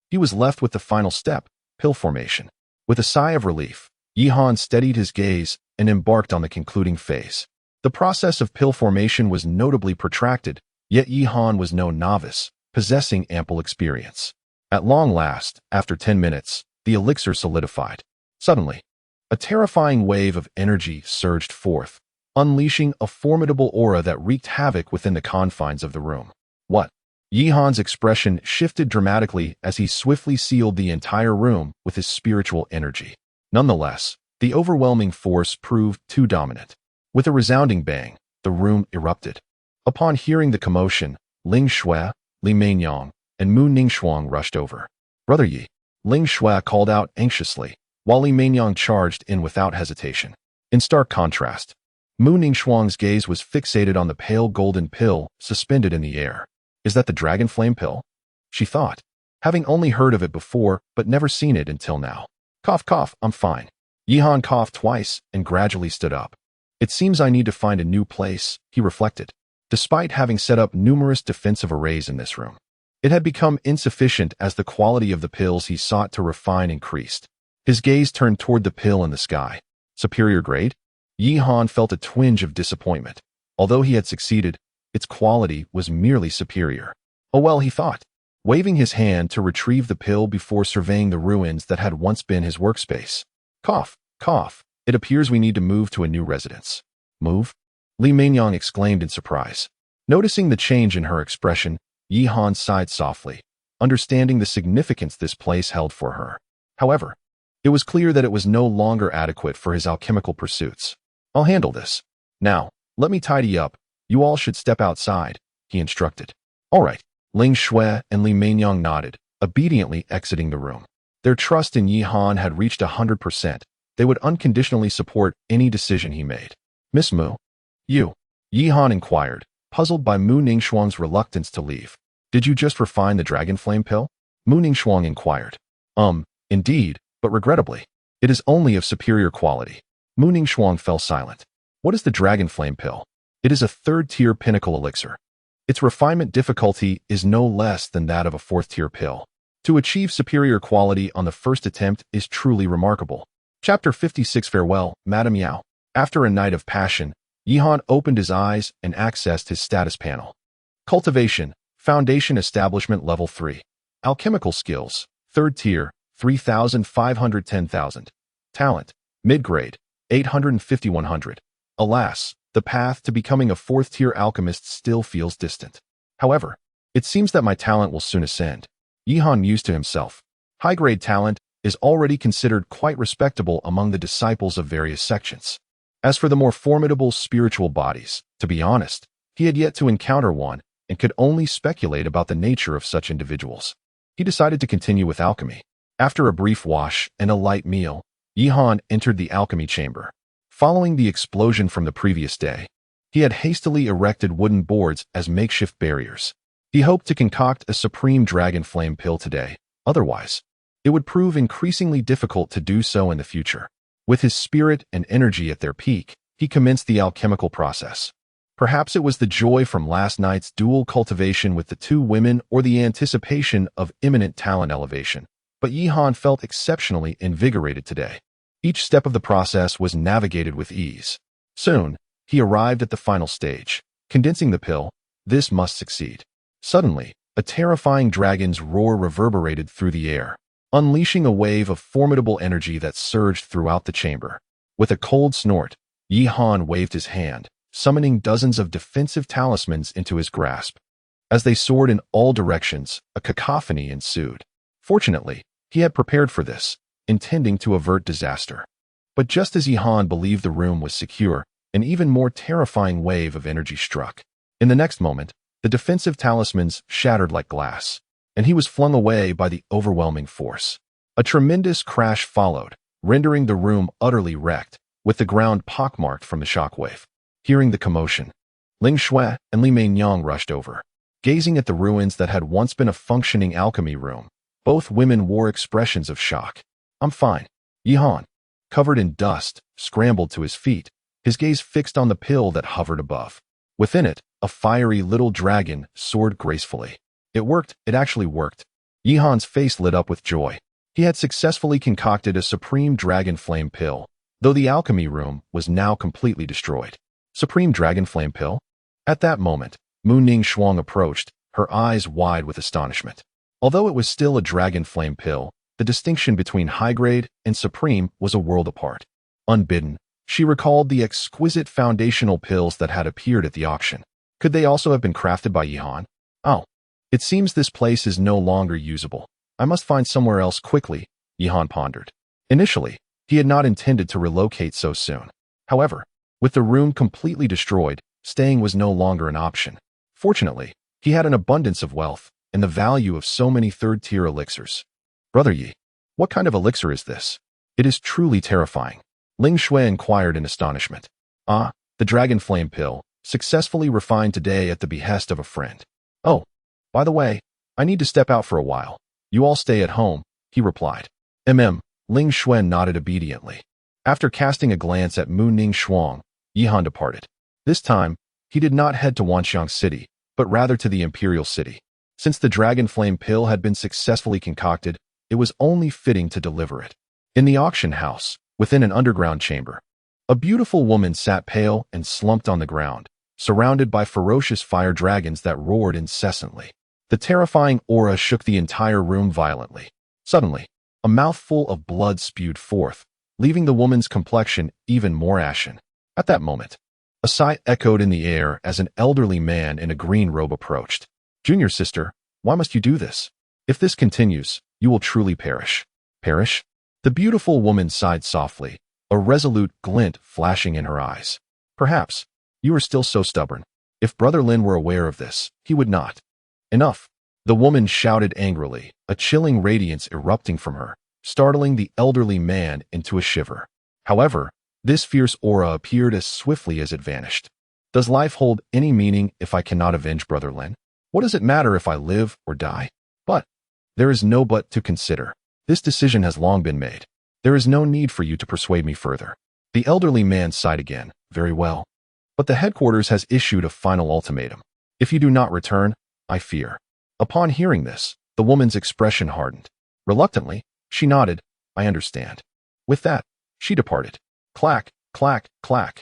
he was left with the final step, pill formation. With a sigh of relief, Yihan steadied his gaze and embarked on the concluding phase. The process of pill formation was notably protracted, yet Yihan was no novice, possessing ample experience. At long last, after 10 minutes, the elixir solidified. Suddenly, a terrifying wave of energy surged forth, unleashing a formidable aura that wreaked havoc within the confines of the room. What? Yihan's expression shifted dramatically as he swiftly sealed the entire room with his spiritual energy. Nonetheless, the overwhelming force proved too dominant. With a resounding bang, the room erupted. Upon hearing the commotion, Ling Shui, Li Meinyang, and Mu Ningxuang rushed over. "Brother Yi," Ling Shui called out anxiously, while Li Meinyang charged in without hesitation. In stark contrast, Mu Ningxuang's gaze was fixated on the pale golden pill suspended in the air. "Is that the dragon flame pill?" she thought, having only heard of it before but never seen it until now. Cough, cough, I'm fine. Yihan coughed twice and gradually stood up. "It seems I need to find a new place," he reflected. Despite having set up numerous defensive arrays in this room, it had become insufficient as the quality of the pills he sought to refine increased. His gaze turned toward the pill in the sky. Superior grade? Yihan felt a twinge of disappointment. Although he had succeeded, its quality was merely superior. Oh well, he thought, waving his hand to retrieve the pill before surveying the ruins that had once been his workspace. Cough, cough, it appears we need to move to a new residence. Move? Li Meinyang exclaimed in surprise. Noticing the change in her expression, Yihan sighed softly, understanding the significance this place held for her. However, it was clear that it was no longer adequate for his alchemical pursuits. "I'll handle this. Now, let me tidy up," You all should step outside, he instructed. All right. Ling Shui and Li Meinyang nodded, obediently exiting the room. Their trust in Yi Han had reached 100%. They would unconditionally support any decision he made. Miss Mu? You? Yi Han inquired, puzzled by Mu Ningxuang's reluctance to leave. Did you just refine the dragon flame pill? Mu Ningxuang inquired. Indeed, but regrettably. It is only of superior quality. Mu Ningxuang fell silent. What is the dragon flame pill? It is a third-tier pinnacle elixir. Its refinement difficulty is no less than that of a fourth-tier pill. To achieve superior quality on the first attempt is truly remarkable. Chapter 56 Farewell, Madame Yao. After a night of passion, Yi Han opened his eyes and accessed his status panel. Cultivation, Foundation Establishment Level 3. Alchemical Skills, 3rd Tier, 3,510,000. Talent, Mid-Grade, 850-100. Alas, the path to becoming a 4th-tier alchemist still feels distant. However, it seems that my talent will soon ascend. Yi Han mused to himself. High-grade talent is already considered quite respectable among the disciples of various sections. As for the more formidable spiritual bodies, to be honest, he had yet to encounter one and could only speculate about the nature of such individuals. He decided to continue with alchemy. After a brief wash and a light meal, Yi Han entered the alchemy chamber. Following the explosion from the previous day, he had hastily erected wooden boards as makeshift barriers. He hoped to concoct a supreme dragon flame pill today. Otherwise, it would prove increasingly difficult to do so in the future. With his spirit and energy at their peak, he commenced the alchemical process. Perhaps it was the joy from last night's dual cultivation with the two women or the anticipation of imminent talent elevation, but Yi Han felt exceptionally invigorated today. Each step of the process was navigated with ease. Soon, he arrived at the final stage. Condensing the pill, this must succeed. Suddenly, a terrifying dragon's roar reverberated through the air, unleashing a wave of formidable energy that surged throughout the chamber. With a cold snort, Yi Han waved his hand, summoning dozens of defensive talismans into his grasp. As they soared in all directions, a cacophony ensued. Fortunately, he had prepared for this, intending to avert disaster. But just as Yi Han believed the room was secure, an even more terrifying wave of energy struck. In the next moment, the defensive talismans shattered like glass, and he was flung away by the overwhelming force. A tremendous crash followed, rendering the room utterly wrecked, with the ground pockmarked from the shockwave. Hearing the commotion, Ling Shui and Li Meinyang rushed over. Gazing at the ruins that had once been a functioning alchemy room, both women wore expressions of shock. I'm fine. Yi Han, covered in dust, scrambled to his feet, his gaze fixed on the pill that hovered above. Within it, a fiery little dragon soared gracefully. It worked, it actually worked. Yi Han's face lit up with joy. He had successfully concocted a supreme dragon flame pill, though the alchemy room was now completely destroyed. Supreme dragon flame pill? At that moment, Mu Ningxuang approached, her eyes wide with astonishment. Although it was still a dragon flame pill, the distinction between high-grade and supreme was a world apart. Unbidden, she recalled the exquisite foundational pills that had appeared at the auction. Could they also have been crafted by Yi Han? Oh, it seems this place is no longer usable. I must find somewhere else quickly, Yi Han pondered. Initially, he had not intended to relocate so soon. However, with the room completely destroyed, staying was no longer an option. Fortunately, he had an abundance of wealth and the value of so many third-tier elixirs. Brother Yi, what kind of elixir is this? It is truly terrifying. Ling Shui inquired in astonishment. Ah, the dragon flame pill, successfully refined today at the behest of a friend. Oh, by the way, I need to step out for a while. You all stay at home, he replied. Ling Shui nodded obediently. After casting a glance at Mu Ningxuang, Yi Han departed. This time, he did not head to Wanxiang City, but rather to the Imperial City. Since the dragon flame pill had been successfully concocted, it was only fitting to deliver it. In the auction house, within an underground chamber, a beautiful woman sat pale and slumped on the ground, surrounded by ferocious fire dragons that roared incessantly. The terrifying aura shook the entire room violently. Suddenly, a mouthful of blood spewed forth, leaving the woman's complexion even more ashen. At that moment, a sigh echoed in the air as an elderly man in a green robe approached. Junior sister, why must you do this? If this continues, you will truly perish. Perish? The beautiful woman sighed softly, a resolute glint flashing in her eyes. Perhaps, you are still so stubborn. If Brother Lin were aware of this, he would not. Enough! The woman shouted angrily, a chilling radiance erupting from her, startling the elderly man into a shiver. However, this fierce aura appeared as swiftly as it vanished. Does life hold any meaning if I cannot avenge Brother Lin? What does it matter if I live or die? But there is no but to consider. This decision has long been made. There is no need for you to persuade me further. The elderly man sighed again. Very well. But the headquarters has issued a final ultimatum. If you do not return, I fear. Upon hearing this, the woman's expression hardened. Reluctantly, she nodded. I understand. With that, she departed. Clack, clack, clack.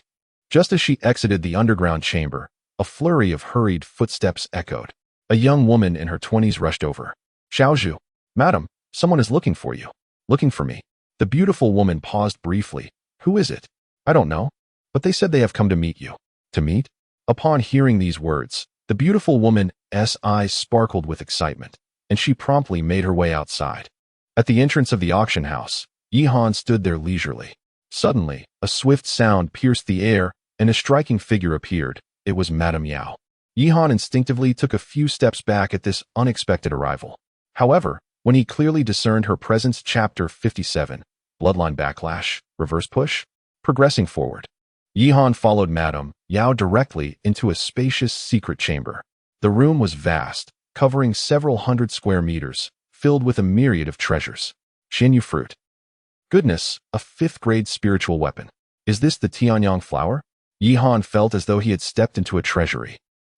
Just as she exited the underground chamber, a flurry of hurried footsteps echoed. A young woman in her 20s rushed over. Xiaozhu, madam, someone is looking for you. Looking for me. The beautiful woman paused briefly. Who is it? I don't know. But they said they have come to meet you. To meet? Upon hearing these words, the beautiful woman's eyes sparkled with excitement, and she promptly made her way outside. At the entrance of the auction house, Yihan stood there leisurely. Suddenly, a swift sound pierced the air, and a striking figure appeared. It was Madame Yao. Yihan instinctively took a few steps back at this unexpected arrival. However, when he clearly discerned her presence, Chapter 57, Bloodline Backlash, Reverse Push, progressing forward. Yihan followed Madame Yao directly into a spacious secret chamber. The room was vast, covering several hundred square meters, filled with a myriad of treasures. Xinyu fruit. Goodness, a 5th-grade spiritual weapon. Is this the Tianyang flower? Yihan felt as though he had stepped into a treasury,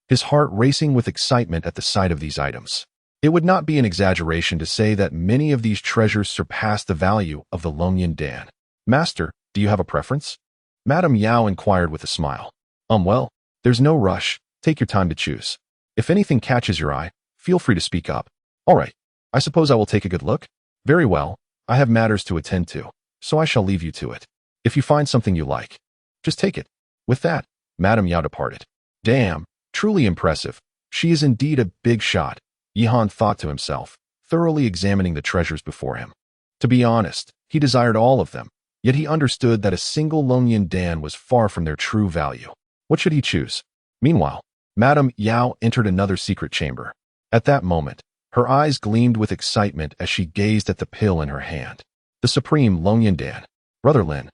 his heart racing with excitement at the sight of these items. It would not be an exaggeration to say that many of these treasures surpassed the value of the Longyan Dan. Master, do you have a preference? Madame Yao inquired with a smile. Well, there's no rush. Take your time to choose. If anything catches your eye, feel free to speak up. All right. I suppose I will take a good look? Very well. I have matters to attend to, so I shall leave you to it. If you find something you like, just take it. With that, Madame Yao departed. Damn, truly impressive. She is indeed a big shot, Yihan thought to himself, thoroughly examining the treasures before him. To be honest, he desired all of them, yet he understood that a single Longyan Dan was far from their true value. What should he choose? Meanwhile, Madame Yao entered another secret chamber. At that moment, her eyes gleamed with excitement as she gazed at the pill in her hand. The supreme Longyan Dan. Brother Lin,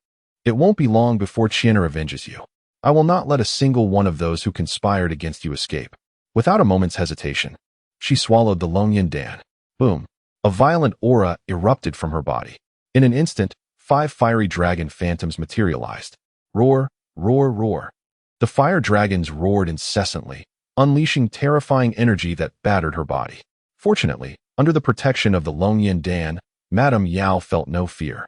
it won't be long before Qian'er avenges you. I will not let a single one of those who conspired against you escape. Without a moment's hesitation, she swallowed the Longyan Dan. Boom. A violent aura erupted from her body. In an instant, 5 fiery dragon phantoms materialized. Roar, roar, roar. The fire dragons roared incessantly, unleashing terrifying energy that battered her body. Fortunately, under the protection of the Longyan Dan, Madame Yao felt no fear.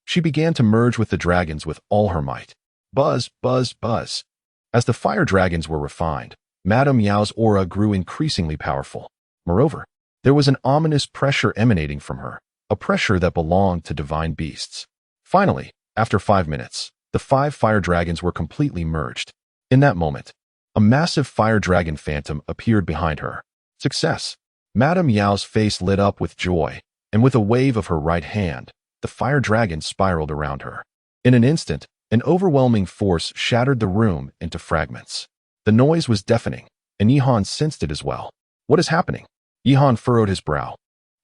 She began to merge with the dragons with all her might. Buzz, buzz, buzz. As the fire dragons were refined, Madame Yao's aura grew increasingly powerful. Moreover, there was an ominous pressure emanating from her, a pressure that belonged to divine beasts. Finally, after 5 minutes, the 5 fire dragons were completely merged. In that moment, a massive fire dragon phantom appeared behind her. Success! Madame Yao's face lit up with joy, and with a wave of her right hand, the fire dragon spiraled around her. In an instant, an overwhelming force shattered the room into fragments. The noise was deafening, and Yihan sensed it as well. What is happening? Yihan furrowed his brow.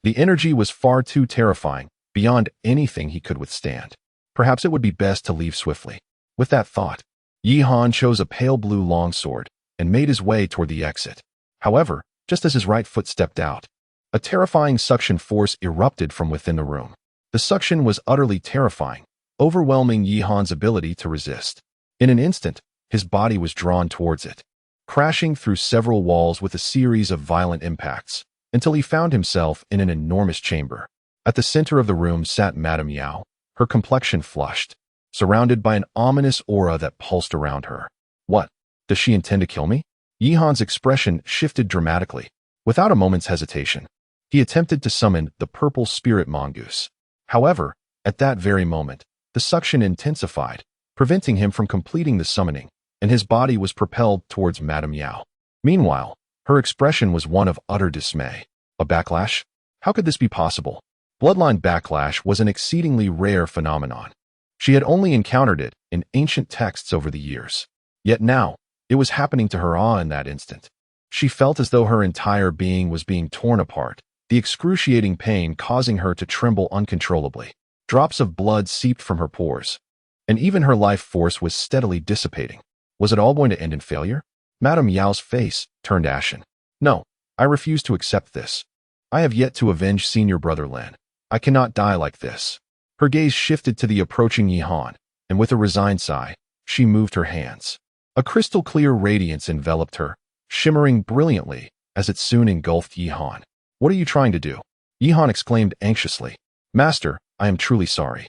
The energy was far too terrifying, beyond anything he could withstand. Perhaps it would be best to leave swiftly. With that thought, Yihan chose a pale blue longsword and made his way toward the exit. However, just as his right foot stepped out, a terrifying suction force erupted from within the room. The suction was utterly terrifying, overwhelming Yihan's ability to resist. In an instant, his body was drawn towards it, crashing through several walls with a series of violent impacts, until he found himself in an enormous chamber. At the center of the room sat Madame Yao, her complexion flushed, surrounded by an ominous aura that pulsed around her. What? Does she intend to kill me? Yihan's expression shifted dramatically. Without a moment's hesitation, he attempted to summon the purple spirit mongoose. However, at that very moment, the suction intensified, preventing him from completing the summoning, and his body was propelled towards Madame Yao. Meanwhile, her expression was one of utter dismay. A backlash? How could this be possible? Bloodline backlash was an exceedingly rare phenomenon. She had only encountered it in ancient texts over the years. Yet now, It was happening to her in that instant. She felt as though her entire being was being torn apart, the excruciating pain causing her to tremble uncontrollably. Drops of blood seeped from her pores, and even her life force was steadily dissipating. Was it all going to end in failure? Madame Yao's face turned ashen. No, I refuse to accept this. I have yet to avenge senior brother Lin. I cannot die like this. Her gaze shifted to the approaching Yihan, and with a resigned sigh, she moved her hands. A crystal-clear radiance enveloped her, shimmering brilliantly as it soon engulfed Yihan. What are you trying to do? Yihan exclaimed anxiously. Master, I am truly sorry.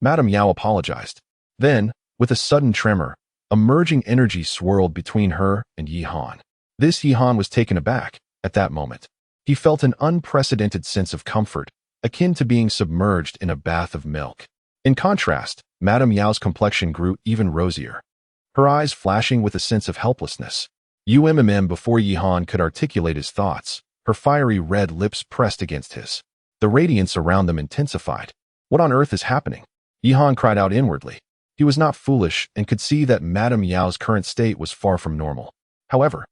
Madame Yao apologized. Then, with a sudden tremor, a merging energy swirled between her and Yihan. This Yihan was taken aback at that moment. He felt an unprecedented sense of comfort, akin to being submerged in a bath of milk. In contrast, Madame Yao's complexion grew even rosier, her eyes flashing with a sense of helplessness. Before Yihan could articulate his thoughts, her fiery red lips pressed against his. The radiance around them intensified. What on earth is happening? Yihan cried out inwardly. He was not foolish and could see that Madame Yao's current state was far from normal. However,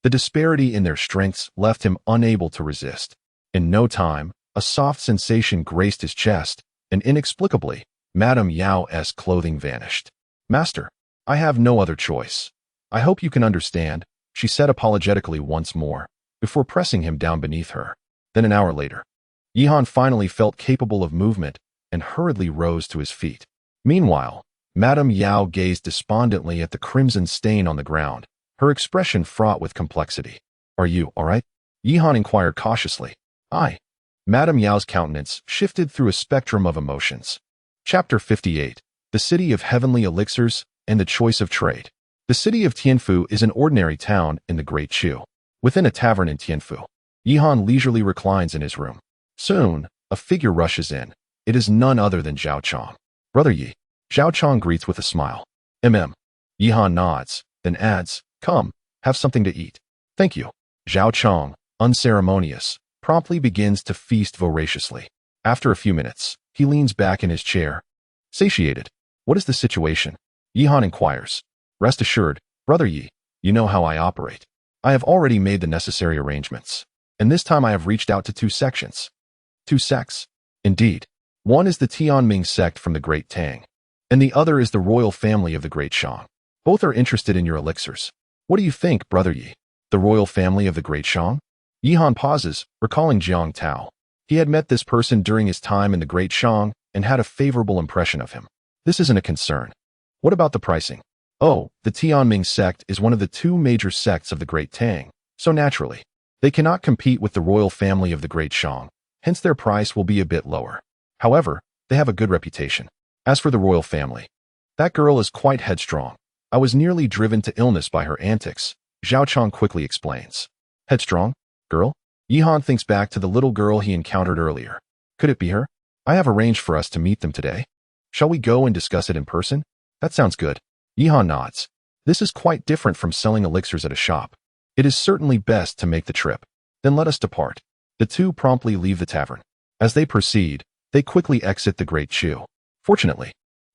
the disparity in their strengths left him unable to resist. In no time, a soft sensation graced his chest, and inexplicably, Madame Yao's clothing vanished. Master, I have no other choice. I hope you can understand, she said apologetically once more, before pressing him down beneath her. Then an hour later, Yihan finally felt capable of movement and hurriedly rose to his feet. Meanwhile, Madame Yao gazed despondently at the crimson stain on the ground, her expression fraught with complexity. Are you all right? Yihan inquired cautiously. Aye. Madame Yao's countenance shifted through a spectrum of emotions. Chapter 58. The City of Heavenly Elixirs and the Choice of Trade. The city of Tianfu is an ordinary town in the Great Chu. Within a tavern in Tianfu, Yihan leisurely reclines in his room. Soon, a figure rushes in. It is none other than Zhao Chong. Brother Yi. Zhao Chong greets with a smile. Yihan nods, then adds, Come, have something to eat. Thank you. Zhao Chong, unceremonious, promptly begins to feast voraciously. After a few minutes, he leans back in his chair. Satiated. What is the situation? Yihan inquires. Rest assured, Brother Yi, you know how I operate. I have already made the necessary arrangements, and this time I have reached out to two sections. Two sects? Indeed. One is the Tianming sect from the Great Tang, and the other is the royal family of the Great Shang. Both are interested in your elixirs. What do you think, Brother Yi? The royal family of the Great Shang? Yihan pauses, recalling Jiang Tao. He had met this person during his time in the Great Shang and had a favorable impression of him. This isn't a concern. What about the pricing? Oh, the Tianming sect is one of the two major sects of the Great Tang, so naturally, they cannot compete with the royal family of the Great Shang, hence their price will be a bit lower. However, they have a good reputation. As for the royal family, that girl is quite headstrong. I was nearly driven to illness by her antics, Zhao Chong quickly explains. Headstrong? Girl? Yihan thinks back to the little girl he encountered earlier. Could it be her? I have arranged for us to meet them today. Shall we go and discuss it in person? That sounds good. Yihan nods. This is quite different from selling elixirs at a shop. It is certainly best to make the trip. Then let us depart. The two promptly leave the tavern. As they proceed, they quickly exit the Great Chu. Fortunately,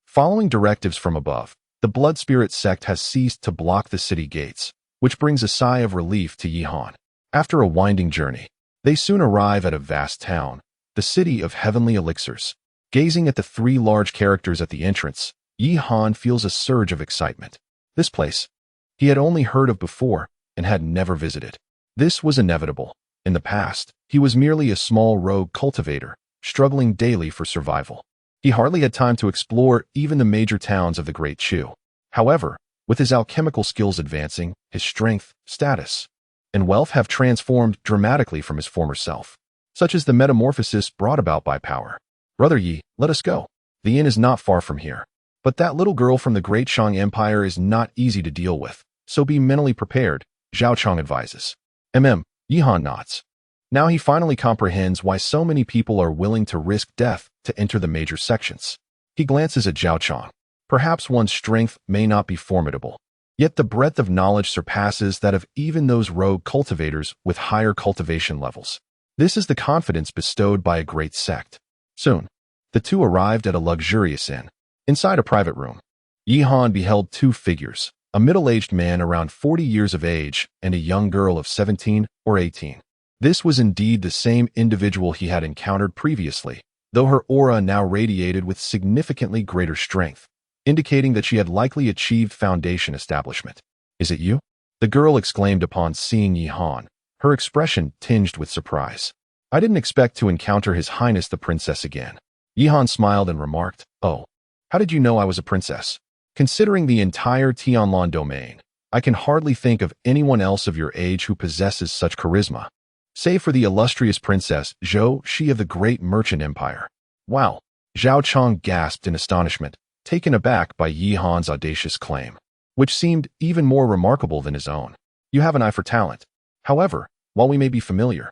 following directives from above, the Blood Spirit sect has ceased to block the city gates, which brings a sigh of relief to Yihan. After a winding journey, they soon arrive at a vast town, the City of Heavenly Elixirs. Gazing at the three large characters at the entrance, Yihan feels a surge of excitement. This place, he had only heard of before and had never visited. This was inevitable. In the past, he was merely a small rogue cultivator, struggling daily for survival. He hardly had time to explore even the major towns of the Great Chu. However, with his alchemical skills advancing, his strength, status, and wealth have transformed dramatically from his former self, such as the metamorphosis brought about by power. Brother Yi, let us go. The inn is not far from here. But that little girl from the Great Shang Empire is not easy to deal with, so be mentally prepared, Zhao Chong advises. Yihan nods. Now he finally comprehends why so many people are willing to risk death to enter the major sections. He glances at Zhao Chong. Perhaps one's strength may not be formidable, yet the breadth of knowledge surpasses that of even those rogue cultivators with higher cultivation levels. This is the confidence bestowed by a great sect. Soon, the two arrived at a luxurious inn. Inside a private room, Yihan beheld two figures, a middle-aged man around 40 years of age, and a young girl of 17 or 18. This was indeed the same individual he had encountered previously, though her aura now radiated with significantly greater strength, indicating that she had likely achieved foundation establishment. "Is it you?" the girl exclaimed upon seeing Yi-Han, her expression tinged with surprise. "I didn't expect to encounter His Highness the Princess again." Yi-Han smiled and remarked, "Oh, how did you know I was a princess? Considering the entire Tianlan domain, I can hardly think of anyone else of your age who possesses such charisma, save for the illustrious Princess Zhou Shi of the Great Merchant Empire." "Wow!" Zhao Chong gasped in astonishment, taken aback by Yi-Han's audacious claim, which seemed even more remarkable than his own. "You have an eye for talent. However, while we may be familiar,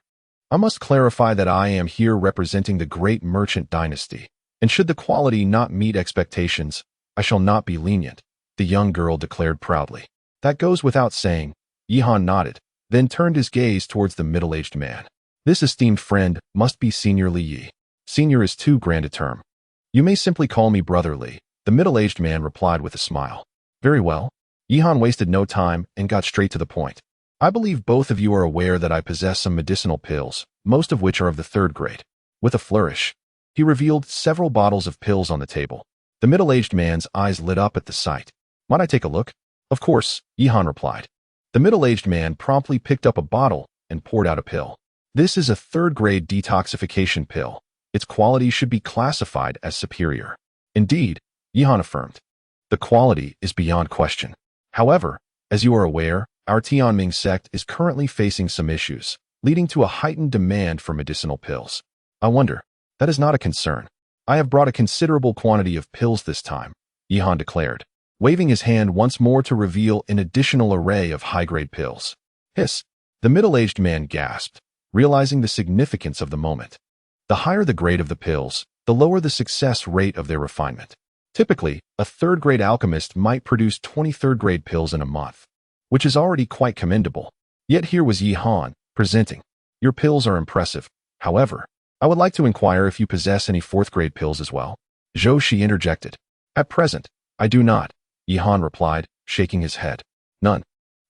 I must clarify that I am here representing the Great Merchant Dynasty, and should the quality not meet expectations, I shall not be lenient," the young girl declared proudly. "That goes without saying." Yi-Han nodded, then turned his gaze towards the middle-aged man. "This esteemed friend must be Senior Li Yi. Senior is too grand a term. You may simply call me Brother Li," the middle-aged man replied with a smile. "Very well." Yi-Han wasted no time and got straight to the point. "I believe both of you are aware that I possess some medicinal pills, most of which are of the 3rd grade. With a flourish, he revealed several bottles of pills on the table. The middle-aged man's eyes lit up at the sight. "Might I take a look?" "Of course," Yi-Han replied. The middle-aged man promptly picked up a bottle and poured out a pill. "This is a 3rd-grade detoxification pill. Its quality should be classified as superior." "Indeed," Yi-Han affirmed. "The quality is beyond question. However, as you are aware, our Tianming sect is currently facing some issues, leading to a heightened demand for medicinal pills. I wonder, that is not a concern. I have brought a considerable quantity of pills this time," Yi-Han declared, waving his hand once more to reveal an additional array of high-grade pills. "Hiss!" the middle-aged man gasped, realizing the significance of the moment. The higher the grade of the pills, the lower the success rate of their refinement. Typically, a 3rd-grade alchemist might produce 20 3rd-grade pills in a month, which is already quite commendable. Yet here was Yi-Han, presenting. "Your pills are impressive. However, I would like to inquire if you possess any 4th-grade pills as well." Zhou Shi interjected. "At present, I do not," Yi-Han replied, shaking his head. "None."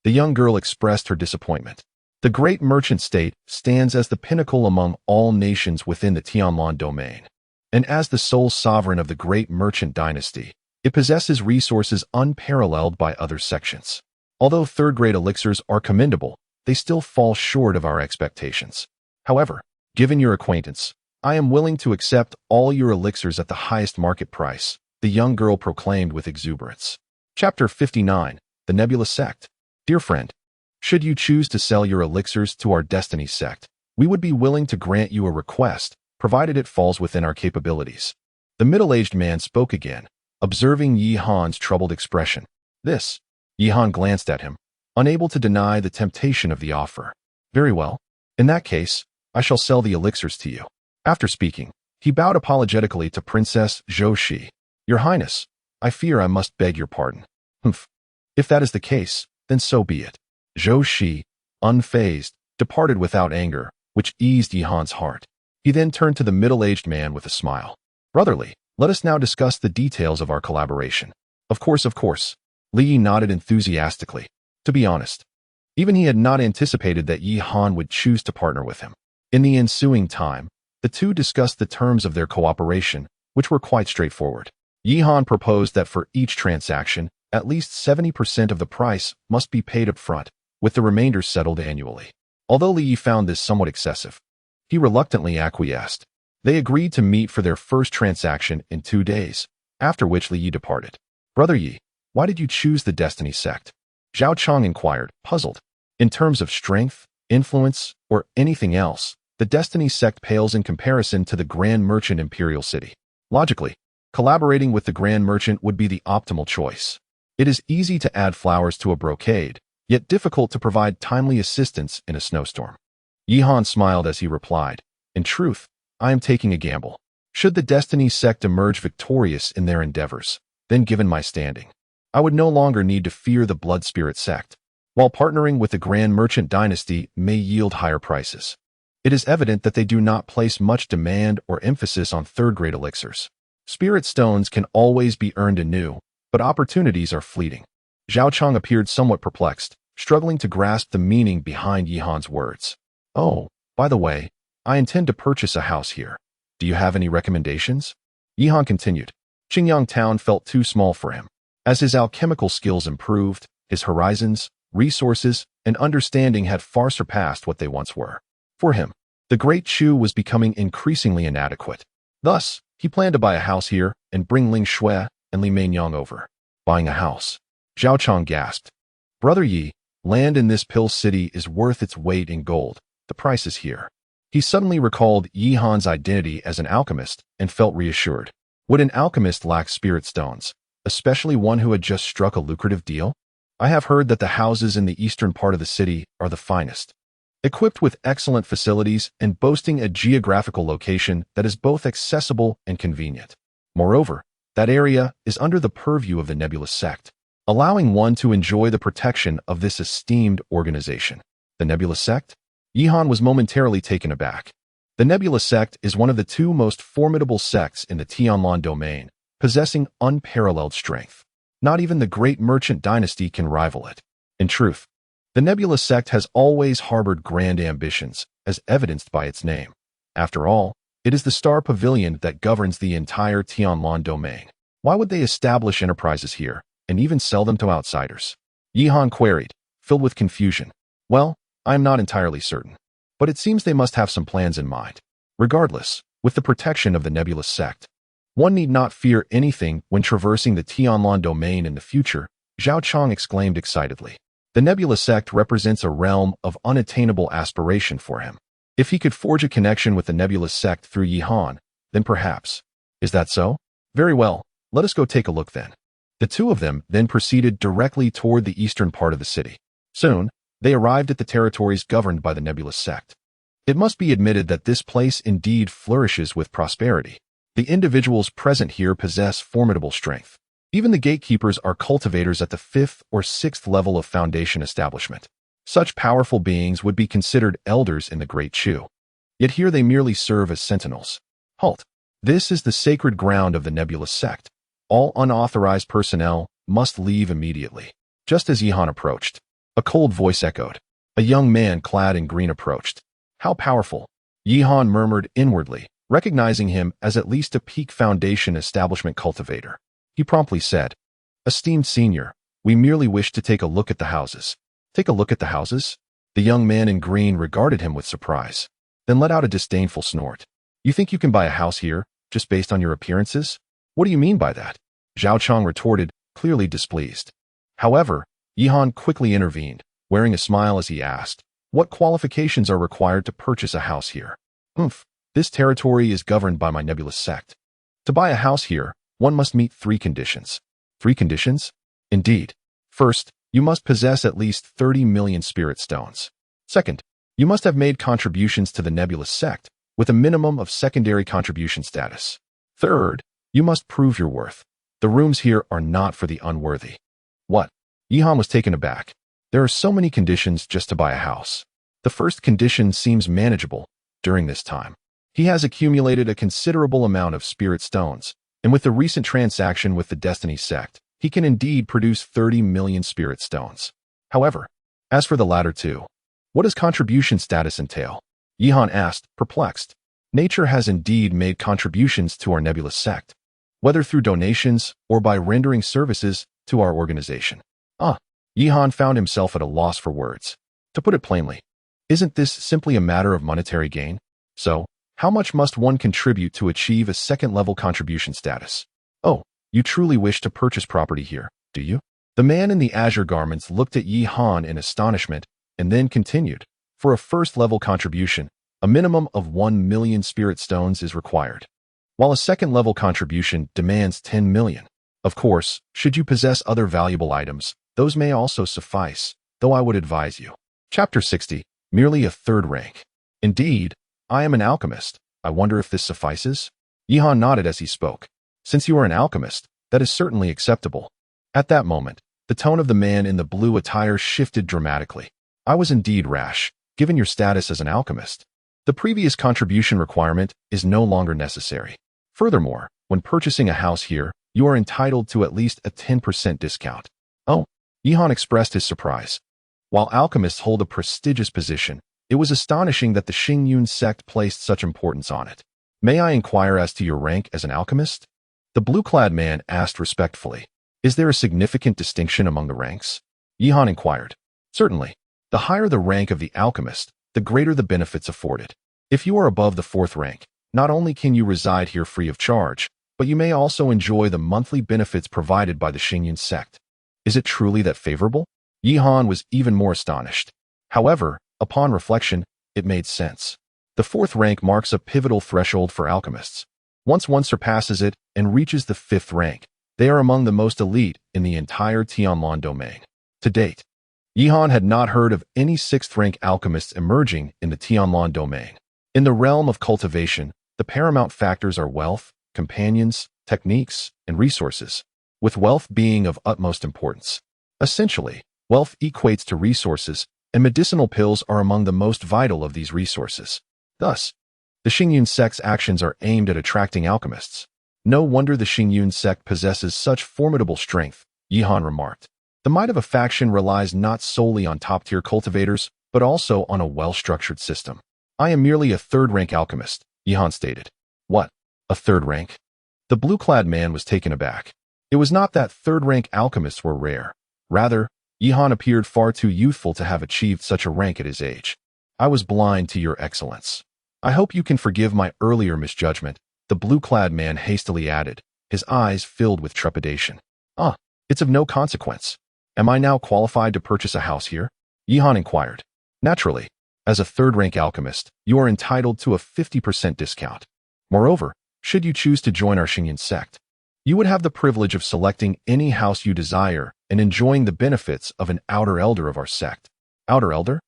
The young girl expressed her disappointment. The Great Merchant State stands as the pinnacle among all nations within the Tianlan domain, and as the sole sovereign of the Great Merchant Dynasty, it possesses resources unparalleled by other sections. Although 3rd-grade elixirs are commendable, they still fall short of our expectations. However, given your acquaintance, I am willing to accept all your elixirs at the highest market price," the young girl proclaimed with exuberance. Chapter 59, The Nebulous Sect. "Dear friend, should you choose to sell your elixirs to our Destiny sect, we would be willing to grant you a request, provided it falls within our capabilities." The middle-aged man spoke again, observing Yi-Han's troubled expression. "This?" Yi-Han glanced at him, unable to deny the temptation of the offer. "Very well. In that case, I shall sell the elixirs to you." After speaking, he bowed apologetically to Princess Zhou Shi. "Your Highness, I fear I must beg your pardon." "Humph. If that is the case, then so be it." Zhou Shi, unfazed, departed without anger, which eased Yi-Han's heart. He then turned to the middle-aged man with a smile. "Brotherly, let us now discuss the details of our collaboration." Of course. Li Yi nodded enthusiastically. To be honest, even he had not anticipated that Yi-Han would choose to partner with him. In the ensuing time, the two discussed the terms of their cooperation, which were quite straightforward. Yi-Han proposed that for each transaction, at least 70% of the price must be paid up front, with the remainder settled annually. Although Li Yi found this somewhat excessive, he reluctantly acquiesced. They agreed to meet for their first transaction in 2 days, after which Li Yi departed. "Brother Yi, why did you choose the Destiny sect?" Zhao Chong inquired, puzzled. In terms of strength, influence, or anything else, the Destiny sect pales in comparison to the Grand Merchant Imperial City. Logically, collaborating with the Grand Merchant would be the optimal choice. It is easy to add flowers to a brocade, yet difficult to provide timely assistance in a snowstorm. Yi-Han smiled as he replied, "In truth, I am taking a gamble. Should the Destiny sect emerge victorious in their endeavors, then given my standing, I would no longer need to fear the Blood Spirit sect, while partnering with the Grand Merchant Dynasty may yield higher prices. It is evident that they do not place much demand or emphasis on 3rd-grade elixirs. Spirit stones can always be earned anew, but opportunities are fleeting. Zhao Chang appeared somewhat perplexed, struggling to grasp the meaning behind Yihan's words. Oh, by the way, I intend to purchase a house here. Do you have any recommendations? Yihan continued. Qingyang town felt too small for him. As his alchemical skills improved, his horizons, resources, and understanding had far surpassed what they once were. For him, the Great Chu was becoming increasingly inadequate. Thus, he planned to buy a house here and bring Ling Shui and Li Meinyang over. Buying a house. Zhao Chang gasped. Brother Yi, land in this pill city is worth its weight in gold. The price is here. He suddenly recalled Yihan's identity as an alchemist and felt reassured. Would an alchemist lack spirit stones, especially one who had just struck a lucrative deal? I have heard that the houses in the eastern part of the city are the finest, equipped with excellent facilities and boasting a geographical location that is both accessible and convenient. Moreover, that area is under the purview of the Nebulous sect, allowing one to enjoy the protection of this esteemed organization. The Nebulous sect? Yihan was momentarily taken aback. The Nebulous sect is one of the two most formidable sects in the Tianlan domain, possessing unparalleled strength. Not even the great merchant dynasty can rival it. In truth, the Nebulous sect has always harbored grand ambitions, as evidenced by its name. After all, it is the Star Pavilion that governs the entire Tianlan domain. Why would they establish enterprises here, and even sell them to outsiders? Yihan queried, filled with confusion. Well, I am not entirely certain, but it seems they must have some plans in mind. Regardless, with the protection of the Nebulous sect, one need not fear anything when traversing the Tianlan domain in the future, Zhao Chang exclaimed excitedly. The Nebulous sect represents a realm of unattainable aspiration for him. If he could forge a connection with the Nebulous sect through Yihan, then perhaps. Is that so? Very well, let us go take a look then. The two of them then proceeded directly toward the eastern part of the city. Soon, they arrived at the territories governed by the Nebulous sect. It must be admitted that this place indeed flourishes with prosperity. The individuals present here possess formidable strength. Even the gatekeepers are cultivators at the 5th or 6th level of foundation establishment. Such powerful beings would be considered elders in the Great Chu. Yet here they merely serve as sentinels. Halt! This is the sacred ground of the Nebulous sect. All unauthorized personnel must leave immediately. Just as Yihan approached, a cold voice echoed. A young man clad in green approached. How powerful! Yihan murmured inwardly, recognizing him as at least a peak foundation establishment cultivator. He promptly said, Esteemed senior, we merely wish to take a look at the houses. Take a look at the houses? The young man in green regarded him with surprise, then let out a disdainful snort. You think you can buy a house here, just based on your appearances? What do you mean by that? Zhao Chang retorted, clearly displeased. However, Yihan quickly intervened, wearing a smile as he asked, What qualifications are required to purchase a house here? This territory is governed by my Nebulous sect. To buy a house here, one must meet 3 conditions. 3 conditions? Indeed. First, you must possess at least 30 million spirit stones. Second, you must have made contributions to the Nebulous sect, with a minimum of secondary contribution status. Third, you must prove your worth. The rooms here are not for the unworthy. What? Yihan was taken aback. There are so many conditions just to buy a house. The first condition seems manageable during this time. He has accumulated a considerable amount of spirit stones, and with the recent transaction with the Destiny sect, he can indeed produce 30 million spirit stones. However, as for the latter two, what does contribution status entail? Yihan asked, perplexed. Nature has indeed made contributions to our Nebulous sect, whether through donations or by rendering services to our organization. Yihan found himself at a loss for words. To put it plainly, isn't this simply a matter of monetary gain? So, how much must one contribute to achieve a second-level contribution status? Oh, you truly wish to purchase property here, do you? The man in the azure garments looked at Yihan in astonishment and then continued. For a first-level contribution, a minimum of 1 million spirit stones is required, while a second-level contribution demands 10 million. Of course, should you possess other valuable items, those may also suffice, though I would advise you. Chapter 60, merely a third rank. Indeed, I am an alchemist. I wonder if this suffices? Yihan nodded as he spoke. Since you are an alchemist, that is certainly acceptable. At that moment, the tone of the man in the blue attire shifted dramatically. I was indeed rash, given your status as an alchemist. The previous contribution requirement is no longer necessary. Furthermore, when purchasing a house here, you are entitled to at least a 10% discount. Oh, Yihan expressed his surprise. While alchemists hold a prestigious position, it was astonishing that the Xingyun sect placed such importance on it. May I inquire as to your rank as an alchemist? The blue-clad man asked respectfully. Is there a significant distinction among the ranks? Yihan inquired. Certainly. The higher the rank of the alchemist, the greater the benefits afforded. If you are above the 4th rank, not only can you reside here free of charge, but you may also enjoy the monthly benefits provided by the Xingyun sect. Is it truly that favorable? Yihan was even more astonished. However, upon reflection, it made sense. The 4th rank marks a pivotal threshold for alchemists. Once one surpasses it and reaches the 5th rank, they are among the most elite in the entire Tianlan domain. To date, Yihan had not heard of any 6th rank alchemists emerging in the Tianlan domain. In the realm of cultivation, the paramount factors are wealth, companions, techniques, and resources, with wealth being of utmost importance. Essentially, wealth equates to resources, and medicinal pills are among the most vital of these resources. Thus, the Xingyun sect's actions are aimed at attracting alchemists. No wonder the Xingyun sect possesses such formidable strength, Yihan remarked. The might of a faction relies not solely on top-tier cultivators, but also on a well-structured system. I am merely a 3rd rank alchemist, Yihan stated. What? A 3rd rank? The blue-clad man was taken aback. It was not that 3rd rank alchemists were rare. Rather, Yihan appeared far too youthful to have achieved such a rank at his age. I was blind to your excellence. I hope you can forgive my earlier misjudgment, the blue-clad man hastily added, his eyes filled with trepidation. It's of no consequence. Am I now qualified to purchase a house here? Yihan inquired. Naturally. As a 3rd rank alchemist, you are entitled to a 50% discount. Moreover, should you choose to join our Xingyun sect, you would have the privilege of selecting any house you desire and enjoying the benefits of an outer elder of our sect. Outer elder?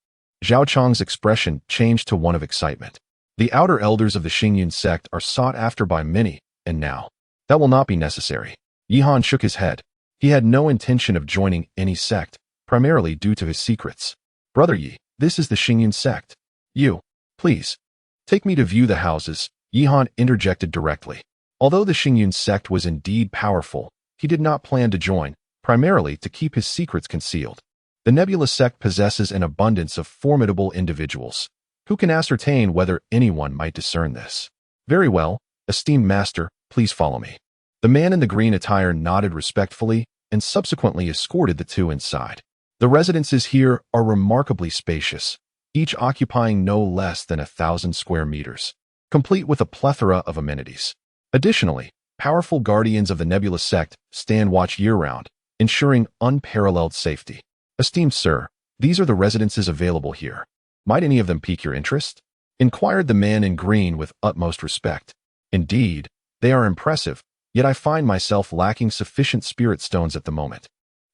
Zhao Chang's expression changed to one of excitement. The outer elders of the Xingyun sect are sought after by many, and now, that will not be necessary. Yihan shook his head. He had no intention of joining any sect, primarily due to his secrets. Brother Yi, this is the Xingyun sect. You, please, take me to view the houses, Yihan interjected directly. Although the Xingyun sect was indeed powerful, he did not plan to join, primarily to keep his secrets concealed. The Nebulous sect possesses an abundance of formidable individuals. Who can ascertain whether anyone might discern this? Very well, esteemed master, please follow me. The man in the green attire nodded respectfully and subsequently escorted the two inside. The residences here are remarkably spacious, each occupying no less than 1,000 square meters, complete with a plethora of amenities. Additionally, powerful guardians of the Nebulous sect stand watch year-round, ensuring unparalleled safety. Esteemed sir, these are the residences available here. Might any of them pique your interest? Inquired the man in green with utmost respect. Indeed, they are impressive, yet I find myself lacking sufficient spirit stones at the moment.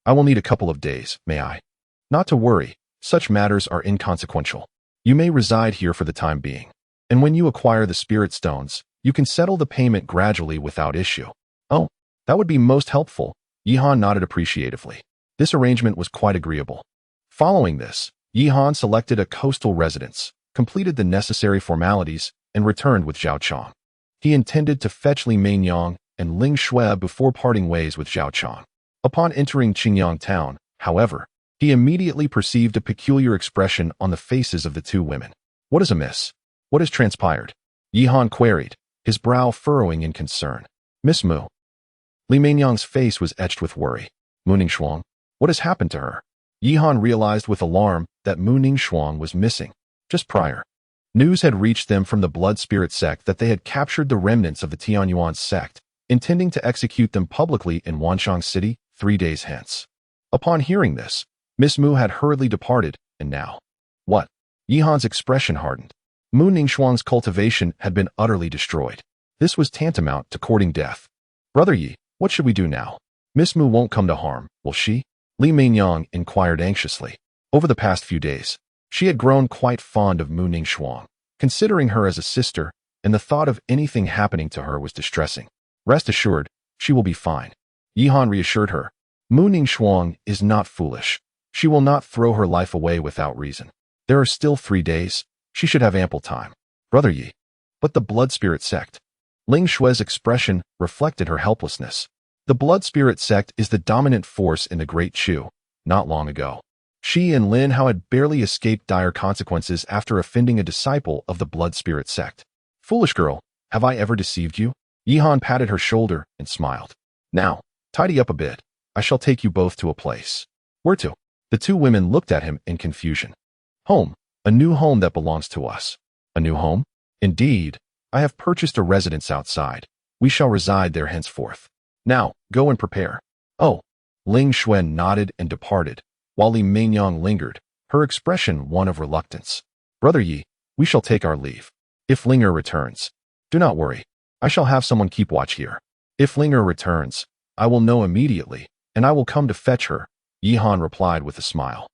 I will need a couple of days, may I? Not to worry, such matters are inconsequential. You may reside here for the time being, and when you acquire the spirit stones, you can settle the payment gradually without issue. Oh, that would be most helpful, Yihan nodded appreciatively. This arrangement was quite agreeable. Following this, Yihan selected a coastal residence, completed the necessary formalities, and returned with Zhao Chang. He intended to fetch Li Mainyang and Ling Shui before parting ways with Zhao Chang. Upon entering Qingyang town, however, he immediately perceived a peculiar expression on the faces of the two women. What is amiss? What has transpired? Yihan queried, his brow furrowing in concern. Miss Mu. Li Mainyang's face was etched with worry. Mu Ningxuang, what has happened to her? Yihan realized with alarm that Mu Ningxuang was missing. Just prior, news had reached them from the Blood Spirit sect that they had captured the remnants of the Tianyuan sect, intending to execute them publicly in Wanshang City 3 days hence. Upon hearing this, Miss Mu had hurriedly departed, and now, what? Yihan's expression hardened. Mu Ningxuang's cultivation had been utterly destroyed. This was tantamount to courting death. Brother Yi, what should we do now? Miss Mu won't come to harm, will she? Li Mainyang inquired anxiously. Over the past few days, she had grown quite fond of Mu Ningxuang, considering her as a sister, and the thought of anything happening to her was distressing. Rest assured, she will be fine. Yihan reassured her. Mu Ningxuang is not foolish. She will not throw her life away without reason. There are still 3 days. She should have ample time. Brother Yi. But the Blood Spirit sect. Ling Shui's expression reflected her helplessness. The Blood Spirit sect is the dominant force in the Great Chu, not long ago. She and Lin Hao had barely escaped dire consequences after offending a disciple of the blood spirit sect. Foolish girl, have I ever deceived you? Yihan patted her shoulder and smiled. Now, tidy up a bit. I shall take you both to a place. Where to? The two women looked at him in confusion. Home. A new home that belongs to us. A new home? Indeed. I have purchased a residence outside. We shall reside there henceforth. Now, go and prepare. Oh. Ling Xuan nodded and departed, while Li Mingyang lingered, her expression one of reluctance. Brother Yi, we shall take our leave. If Linger returns, do not worry. I shall have someone keep watch here. If Linger returns, I will know immediately, and I will come to fetch her, Yihan replied with a smile.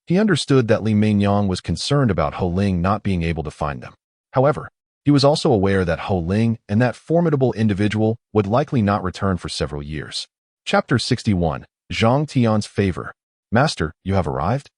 He understood that Li Mingyang was concerned about Ho Ling not being able to find them. However, he was also aware that Ho Ling and that formidable individual would likely not return for several years. Chapter 61. Zhang Tian's Favor. Master, you have arrived?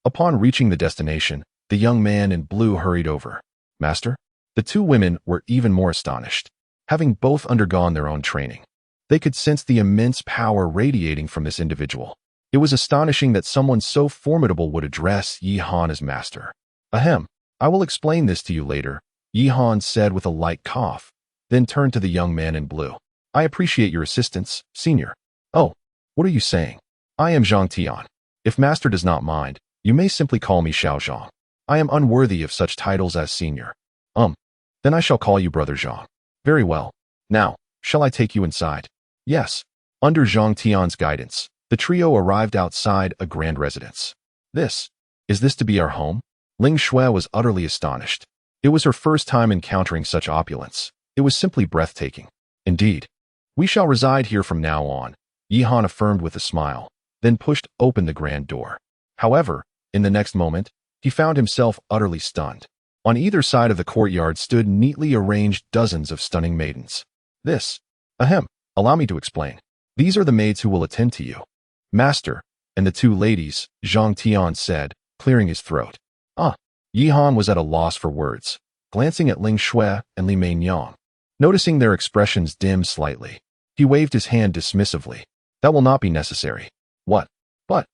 Upon reaching the destination, the young man in blue hurried over. Master? The two women were even more astonished. Having both undergone their own training, they could sense the immense power radiating from this individual. It was astonishing that someone so formidable would address Yihan as master. Ahem, I will explain this to you later, Yihan said with a light cough, then turned to the young man in blue. I appreciate your assistance, senior. Oh, what are you saying? I am Zhang Tian. If master does not mind, you may simply call me Xiao Zhang. I am unworthy of such titles as senior. Then I shall call you Brother Zhang. Very well. Now, shall I take you inside? Yes. Under Zhang Tian's guidance, the trio arrived outside a grand residence. Is this to be our home? Ling Shui was utterly astonished. It was her first time encountering such opulence. It was simply breathtaking. Indeed. We shall reside here from now on, Yihan affirmed with a smile, then pushed open the grand door. However, in the next moment, he found himself utterly stunned. On either side of the courtyard stood neatly arranged dozens of stunning maidens. Allow me to explain. These are the maids who will attend to you. Master, and the two ladies, Zhang Tian said, clearing his throat. Yihan was at a loss for words, glancing at Ling Shui and Li Mingyang. Noticing their expressions dim slightly, he waved his hand dismissively. That will not be necessary. What? But,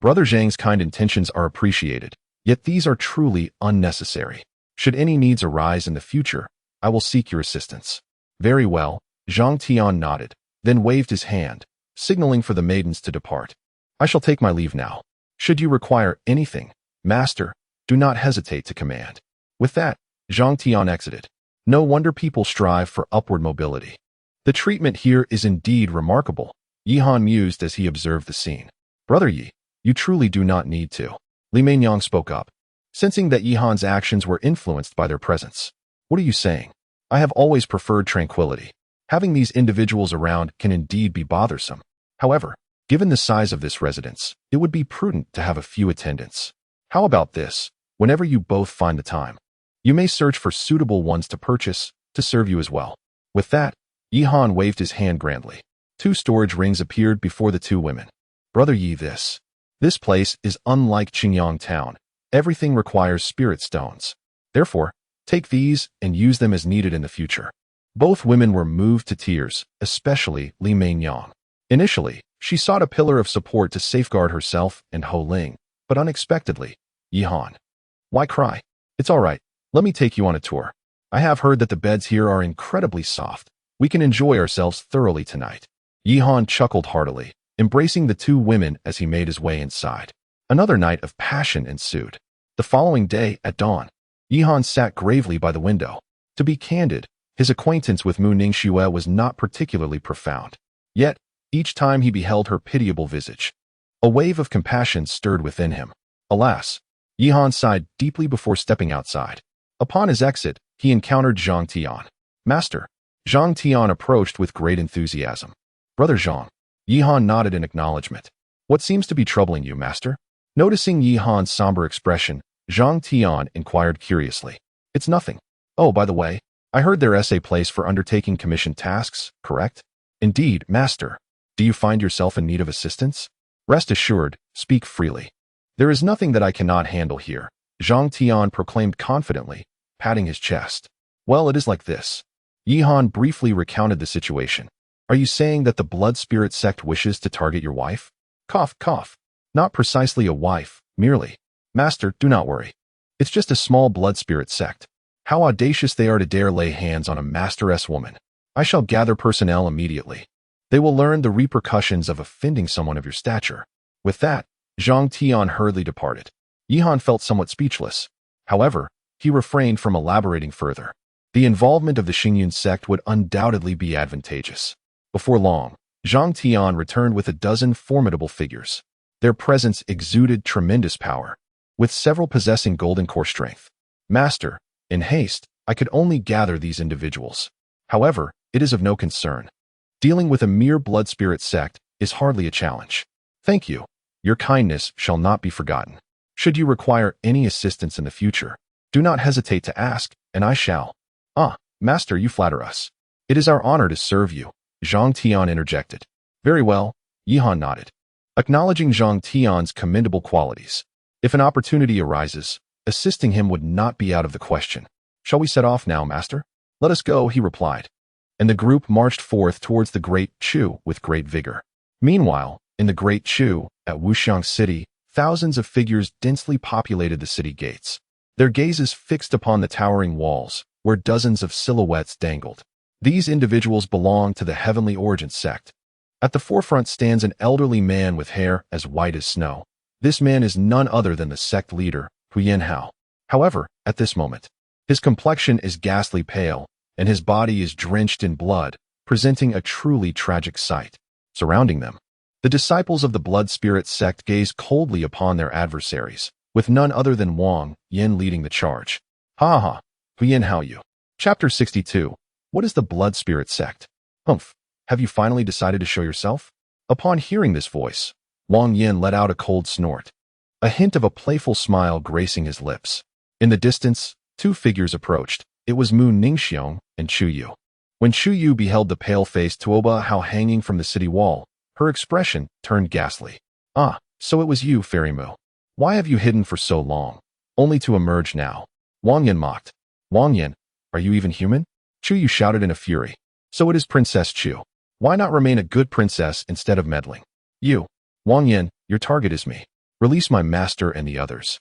Brother Zhang's kind intentions are appreciated, yet these are truly unnecessary. Should any needs arise in the future, I will seek your assistance. Very well, Zhang Tian nodded, then waved his hand, signaling for the maidens to depart. I shall take my leave now. Should you require anything, master, do not hesitate to command. With that, Zhang Tian exited. No wonder people strive for upward mobility. The treatment here is indeed remarkable, Yihan mused as he observed the scene. Brother Yi, you truly do not need to. Li Mingyang spoke up, sensing that Yihan's actions were influenced by their presence. What are you saying? I have always preferred tranquility. Having these individuals around can indeed be bothersome. However, given the size of this residence, it would be prudent to have a few attendants. How about this? Whenever you both find the time, you may search for suitable ones to purchase to serve you as well. With that, Yihan waved his hand grandly. 2 storage rings appeared before the two women. Brother Yi, this place is unlike Qingyang Town. Everything requires spirit stones. Therefore, take these and use them as needed in the future. Both women were moved to tears, especially Li Mingyang. Initially, she sought a pillar of support to safeguard herself and Ho Ling, but unexpectedly, Yihan. Why cry? It's all right. Let me take you on a tour. I have heard that the beds here are incredibly soft. We can enjoy ourselves thoroughly tonight. Yihan chuckled heartily, embracing the two women as he made his way inside. Another night of passion ensued. The following day, at dawn, Yihan sat gravely by the window. To be candid, his acquaintance with Mu Ningxue was not particularly profound. Yet, each time he beheld her pitiable visage, a wave of compassion stirred within him. Alas, Yihan sighed deeply before stepping outside. Upon his exit, he encountered Zhang Tian. Master. Zhang Tian approached with great enthusiasm. Brother Zhang. Yihan nodded in acknowledgement. What seems to be troubling you, master? Noticing Yihan's somber expression, Zhang Tian inquired curiously. It's nothing. Oh, by the way, I heard there is a place for undertaking commissioned tasks, correct? Indeed, master. Do you find yourself in need of assistance? Rest assured, speak freely. There is nothing that I cannot handle here, Zhang Tian proclaimed confidently, patting his chest. Well, it is like this. Yihan briefly recounted the situation. Are you saying that the blood spirit sect wishes to target your wife? Cough, cough. Not precisely a wife, merely. Master, do not worry. It's just a small blood spirit sect. How audacious they are to dare lay hands on a masteress woman. I shall gather personnel immediately. They will learn the repercussions of offending someone of your stature. With that, Zhang Tian hurriedly departed. Yihan felt somewhat speechless. However, he refrained from elaborating further. The involvement of the Xingyun sect would undoubtedly be advantageous. Before long, Zhang Tian returned with a dozen formidable figures. Their presence exuded tremendous power, with several possessing golden core strength. Master, in haste, I could only gather these individuals. However, it is of no concern. Dealing with a mere blood spirit sect is hardly a challenge. Thank you. Your kindness shall not be forgotten. Should you require any assistance in the future, do not hesitate to ask, and I shall. Ah, Master, you flatter us. It is our honor to serve you, Zhang Tian interjected. Very well, Yihan nodded, acknowledging Zhang Tian's commendable qualities. If an opportunity arises, assisting him would not be out of the question. Shall we set off now, Master? Let us go, he replied. And the group marched forth towards the Great Chu with great vigor. Meanwhile, in the Great Chu, at Wuxiang City, thousands of figures densely populated the city gates, their gazes fixed upon the towering walls, where dozens of silhouettes dangled. These individuals belong to the Heavenly Origin sect. At the forefront stands an elderly man with hair as white as snow. This man is none other than the sect leader, Huyen Hao. However, at this moment, his complexion is ghastly pale, and his body is drenched in blood, presenting a truly tragic sight. Surrounding them, the disciples of the blood spirit sect gaze coldly upon their adversaries, with none other than Wang Yin leading the charge. Ha ha, Huyen Hao you. Chapter 62. What is the blood spirit sect? Humph, have you finally decided to show yourself? Upon hearing this voice, Wang Yin let out a cold snort, a hint of a playful smile gracing his lips. In the distance, two figures approached. It was Mu Ningxiong and Chu Yu. When Chu Yu beheld the pale-faced Tuoba Hao hanging from the city wall, her expression turned ghastly. Ah, so it was you, Fairy Mu. Why have you hidden for so long, only to emerge now? Wang Yin mocked. Wang Yin, are you even human? Chu Yu shouted in a fury. So it is Princess Chu. Why not remain a good princess instead of meddling? You, Wang Yin, your target is me. Release my master and the others,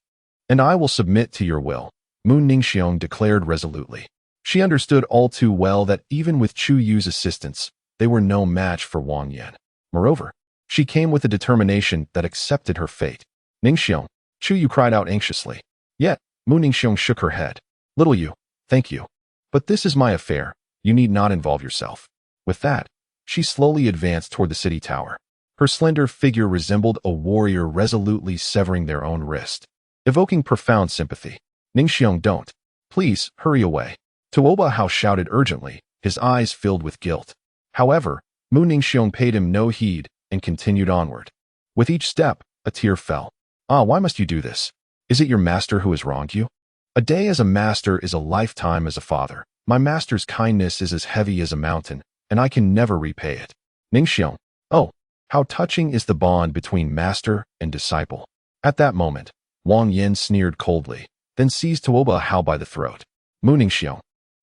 and I will submit to your will, Mu Ningxiong declared resolutely. She understood all too well that even with Chu Yu's assistance, they were no match for Wang Yin. Moreover, she came with a determination that accepted her fate. Ningxiong, Chu Yu cried out anxiously. Yet, Mu Ningxiong shook her head. Little Yu, thank you. But this is my affair. You need not involve yourself. With that, she slowly advanced toward the city tower. Her slender figure resembled a warrior resolutely severing their own wrist, evoking profound sympathy. Ningxiong, don't. Please, hurry away. Tuoba Hao shouted urgently, his eyes filled with guilt. However, Mu Ningxiong paid him no heed and continued onward. With each step, a tear fell. Ah, why must you do this? Is it your master who has wronged you? A day as a master is a lifetime as a father. My master's kindness is as heavy as a mountain, and I can never repay it. Ningxiong, oh, how touching is the bond between master and disciple. At that moment, Wang Yin sneered coldly, then seized Tuoba Hao by the throat. Mu Ningxiong,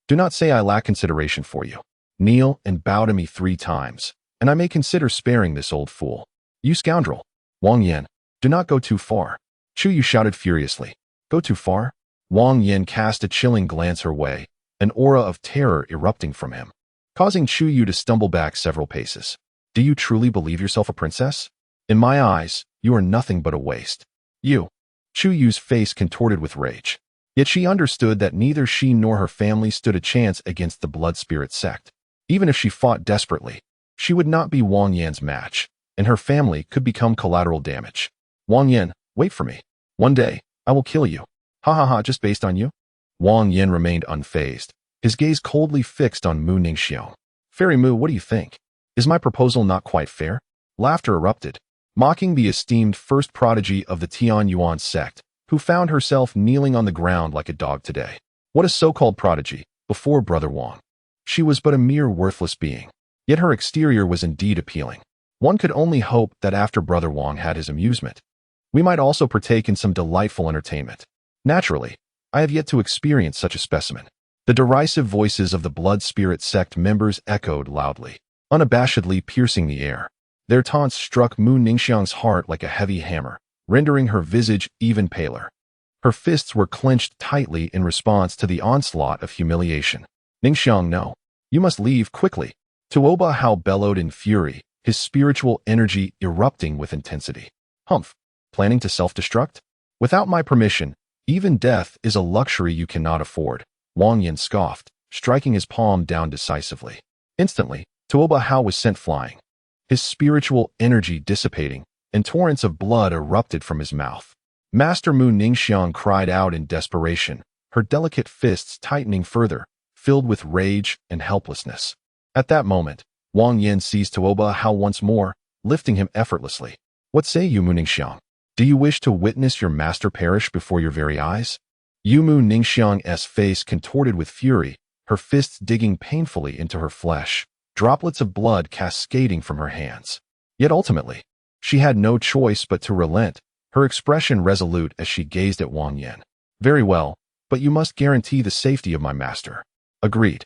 do not say I lack consideration for you. Kneel and bow to me 3 times, and I may consider sparing this old fool. You scoundrel. Wang Yin, do not go too far. Chu Yu shouted furiously. Go too far? Wang Yin cast a chilling glance her way, an aura of terror erupting from him, causing Chu Yu to stumble back several paces. Do you truly believe yourself a princess? In my eyes, you are nothing but a waste. You. Chu Yu's face contorted with rage. Yet she understood that neither she nor her family stood a chance against the blood spirit sect. Even if she fought desperately, she would not be Wang Yan's match, and her family could become collateral damage. Wang Yan, wait for me. One day, I will kill you. Ha ha ha, just based on you? Wang Yin remained unfazed, his gaze coldly fixed on Mu Ningxiong. Fairy Mu, what do you think? Is my proposal not quite fair? Laughter erupted, mocking the esteemed first prodigy of the Tian Yuan sect, who found herself kneeling on the ground like a dog today. What a so-called prodigy, before Brother Wang. She was but a mere worthless being, yet her exterior was indeed appealing. One could only hope that after Brother Wang had his amusement, we might also partake in some delightful entertainment. Naturally, I have yet to experience such a specimen. The derisive voices of the blood spirit sect members echoed loudly, unabashedly piercing the air. Their taunts struck Mu Ningxiang's heart like a heavy hammer, rendering her visage even paler. Her fists were clenched tightly in response to the onslaught of humiliation. Ningxiang, no. You must leave quickly. Tuoba Hao bellowed in fury, his spiritual energy erupting with intensity. Humph. Planning to self-destruct? Without my permission, even death is a luxury you cannot afford. Wang Yin scoffed, striking his palm down decisively. Instantly, Tuoba Hao was sent flying, his spiritual energy dissipating, and torrents of blood erupted from his mouth. Master Mu Ningxiang cried out in desperation, her delicate fists tightening further, filled with rage and helplessness. At that moment, Wang Yin seized Tuoba Hao once more, lifting him effortlessly. What say you, Mu Ningxiang? Do you wish to witness your master perish before your very eyes? Mu Ningxiang's face contorted with fury, her fists digging painfully into her flesh, droplets of blood cascading from her hands. Yet ultimately, she had no choice but to relent, her expression resolute as she gazed at Wang Yin. Very well, but you must guarantee the safety of my master. Agreed.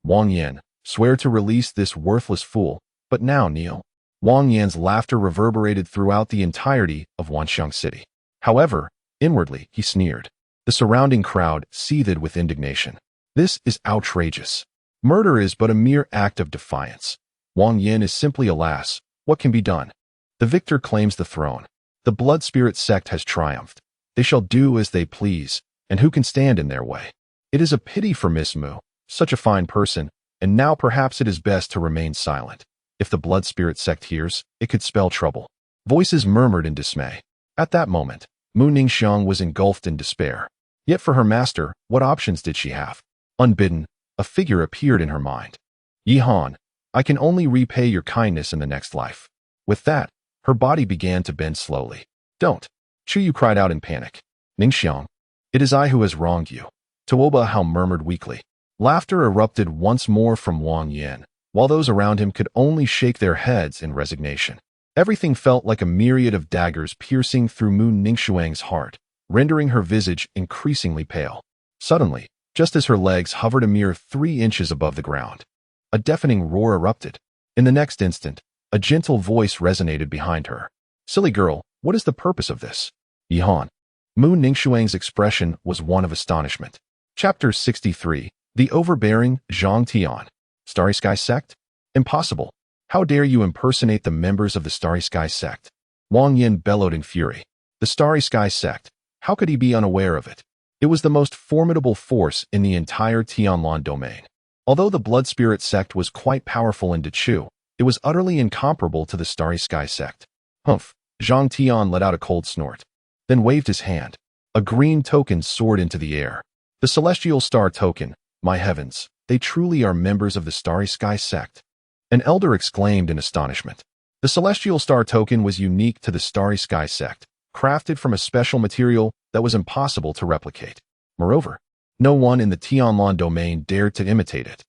Wang Yin, swear to release this worthless fool, but now kneel. Wang Yin's laughter reverberated throughout the entirety of Wanxiang City. However, inwardly, he sneered. The surrounding crowd seethed with indignation. This is outrageous. Murder is but a mere act of defiance. Wang Yin is simply a lass. What can be done? The victor claims the throne. The blood spirit sect has triumphed. They shall do as they please, and who can stand in their way? It is a pity for Miss Mu, such a fine person, and now perhaps it is best to remain silent. If the blood spirit sect hears, it could spell trouble. Voices murmured in dismay. At that moment, Mu Ningxiang was engulfed in despair. Yet for her master, what options did she have? Unbidden, a figure appeared in her mind. Yi Han, I can only repay your kindness in the next life. With that, her body began to bend slowly. Don't. Chu Yu cried out in panic. Ningxiang, it is I who has wronged you. Tuoba Hao murmured weakly. Laughter erupted once more from Wang Yin, while those around him could only shake their heads in resignation. Everything felt like a myriad of daggers piercing through Mu Ningxiang's heart, rendering her visage increasingly pale. Suddenly, just as her legs hovered a mere 3 inches above the ground, a deafening roar erupted. In the next instant, a gentle voice resonated behind her. Silly girl, what is the purpose of this? Yi Han. Mu Ningxiang's expression was one of astonishment. Chapter 63, The Overbearing Zhang Tian. Starry Sky Sect? Impossible. How dare you impersonate the members of the Starry Sky Sect? Wang Yin bellowed in fury. The Starry Sky Sect. How could he be unaware of it? It was the most formidable force in the entire Tianlan domain. Although the Blood Spirit Sect was quite powerful in Dechu, it was utterly incomparable to the Starry Sky Sect. Humph. Zhang Tian let out a cold snort, then waved his hand. A green token soared into the air. The Celestial Star Token. My heavens, they truly are members of the Starry Sky Sect. An elder exclaimed in astonishment. The Celestial Star Token was unique to the Starry Sky Sect, crafted from a special material that was impossible to replicate. Moreover, no one in the Tianlan domain dared to imitate it.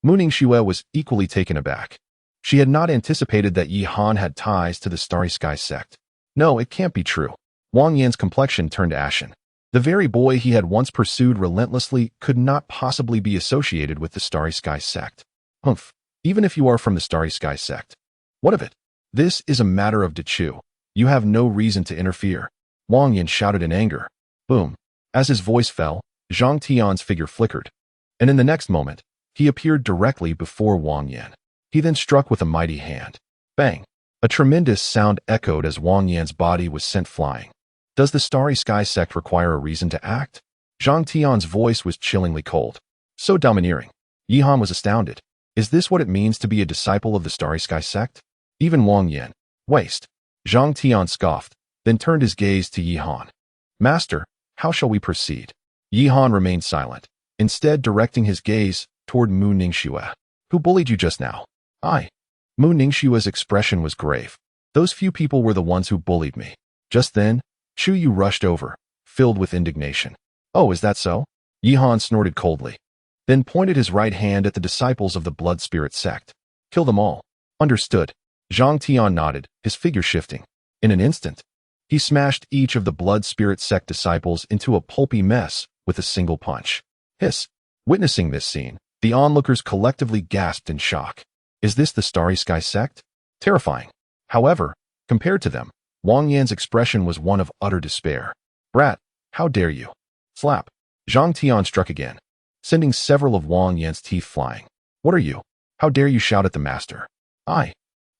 Mu Ningxue was equally taken aback. She had not anticipated that Yi Han had ties to the Starry Sky Sect. No, it can't be true. Wang Yin's complexion turned ashen. The very boy he had once pursued relentlessly could not possibly be associated with the Starry Sky Sect. Humph. Even if you are from the Starry Sky Sect. What of it? This is a matter of Dechu. You have no reason to interfere. Wang Yin shouted in anger. Boom. As his voice fell, Zhang Tian's figure flickered. And in the next moment, he appeared directly before Wang Yin. He then struck with a mighty hand. Bang. A tremendous sound echoed as Wang Yin's body was sent flying. Does the Starry Sky Sect require a reason to act? Zhang Tian's voice was chillingly cold. So domineering. Yi Han was astounded. Is this what it means to be a disciple of the Starry Sky Sect? Even Wang Yin. Waste. Zhang Tian scoffed, then turned his gaze to Yi Han. Master, how shall we proceed? Yi Han remained silent, instead directing his gaze toward Mu Ningxue. Who bullied you just now? I. Mu Ningxue's expression was grave. Those few people were the ones who bullied me. Just then, Chu Yu rushed over, filled with indignation. Oh, is that so? Yi Han snorted coldly, then pointed his right hand at the disciples of the Blood Spirit Sect. Kill them all. Understood. Zhang Tian nodded, his figure shifting. In an instant, he smashed each of the Blood Spirit Sect disciples into a pulpy mess with a single punch. Hiss. Witnessing this scene, the onlookers collectively gasped in shock. Is this the Starry Sky Sect? terrifying. However, compared to them, Wang Yan's expression was one of utter despair. Brat, how dare you? Slap. Zhang Tian struck again, sending several of Wang Yan's teeth flying. What are you? How dare you shout at the master? I.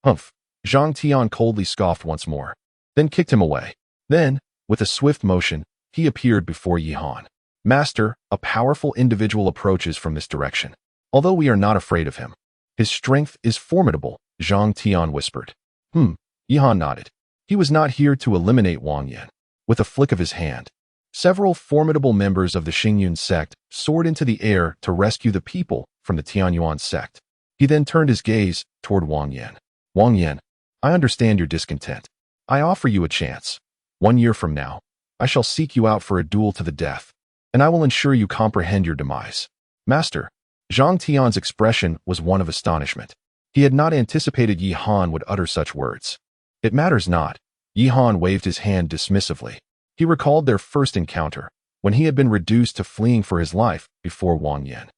Humph. Zhang Tian coldly scoffed once more, then kicked him away. Then, with a swift motion, he appeared before Yi Han. Master, a powerful individual approaches from this direction. Although we are not afraid of him, his strength is formidable, Zhang Tian whispered. Yi Han nodded. He was not here to eliminate Wang Yan. With a flick of his hand, several formidable members of the Xingyun sect soared into the air to rescue the people from the Tianyuan sect. He then turned his gaze toward Wang Yan. Wang Yan, I understand your discontent. I offer you a chance. 1 year from now, I shall seek you out for a duel to the death, and I will ensure you comprehend your demise. Master, Zhang Tian's expression was one of astonishment. He had not anticipated Yi Han would utter such words. It matters not. Yi Han waved his hand dismissively. He recalled their first encounter, when he had been reduced to fleeing for his life before Wang Yan.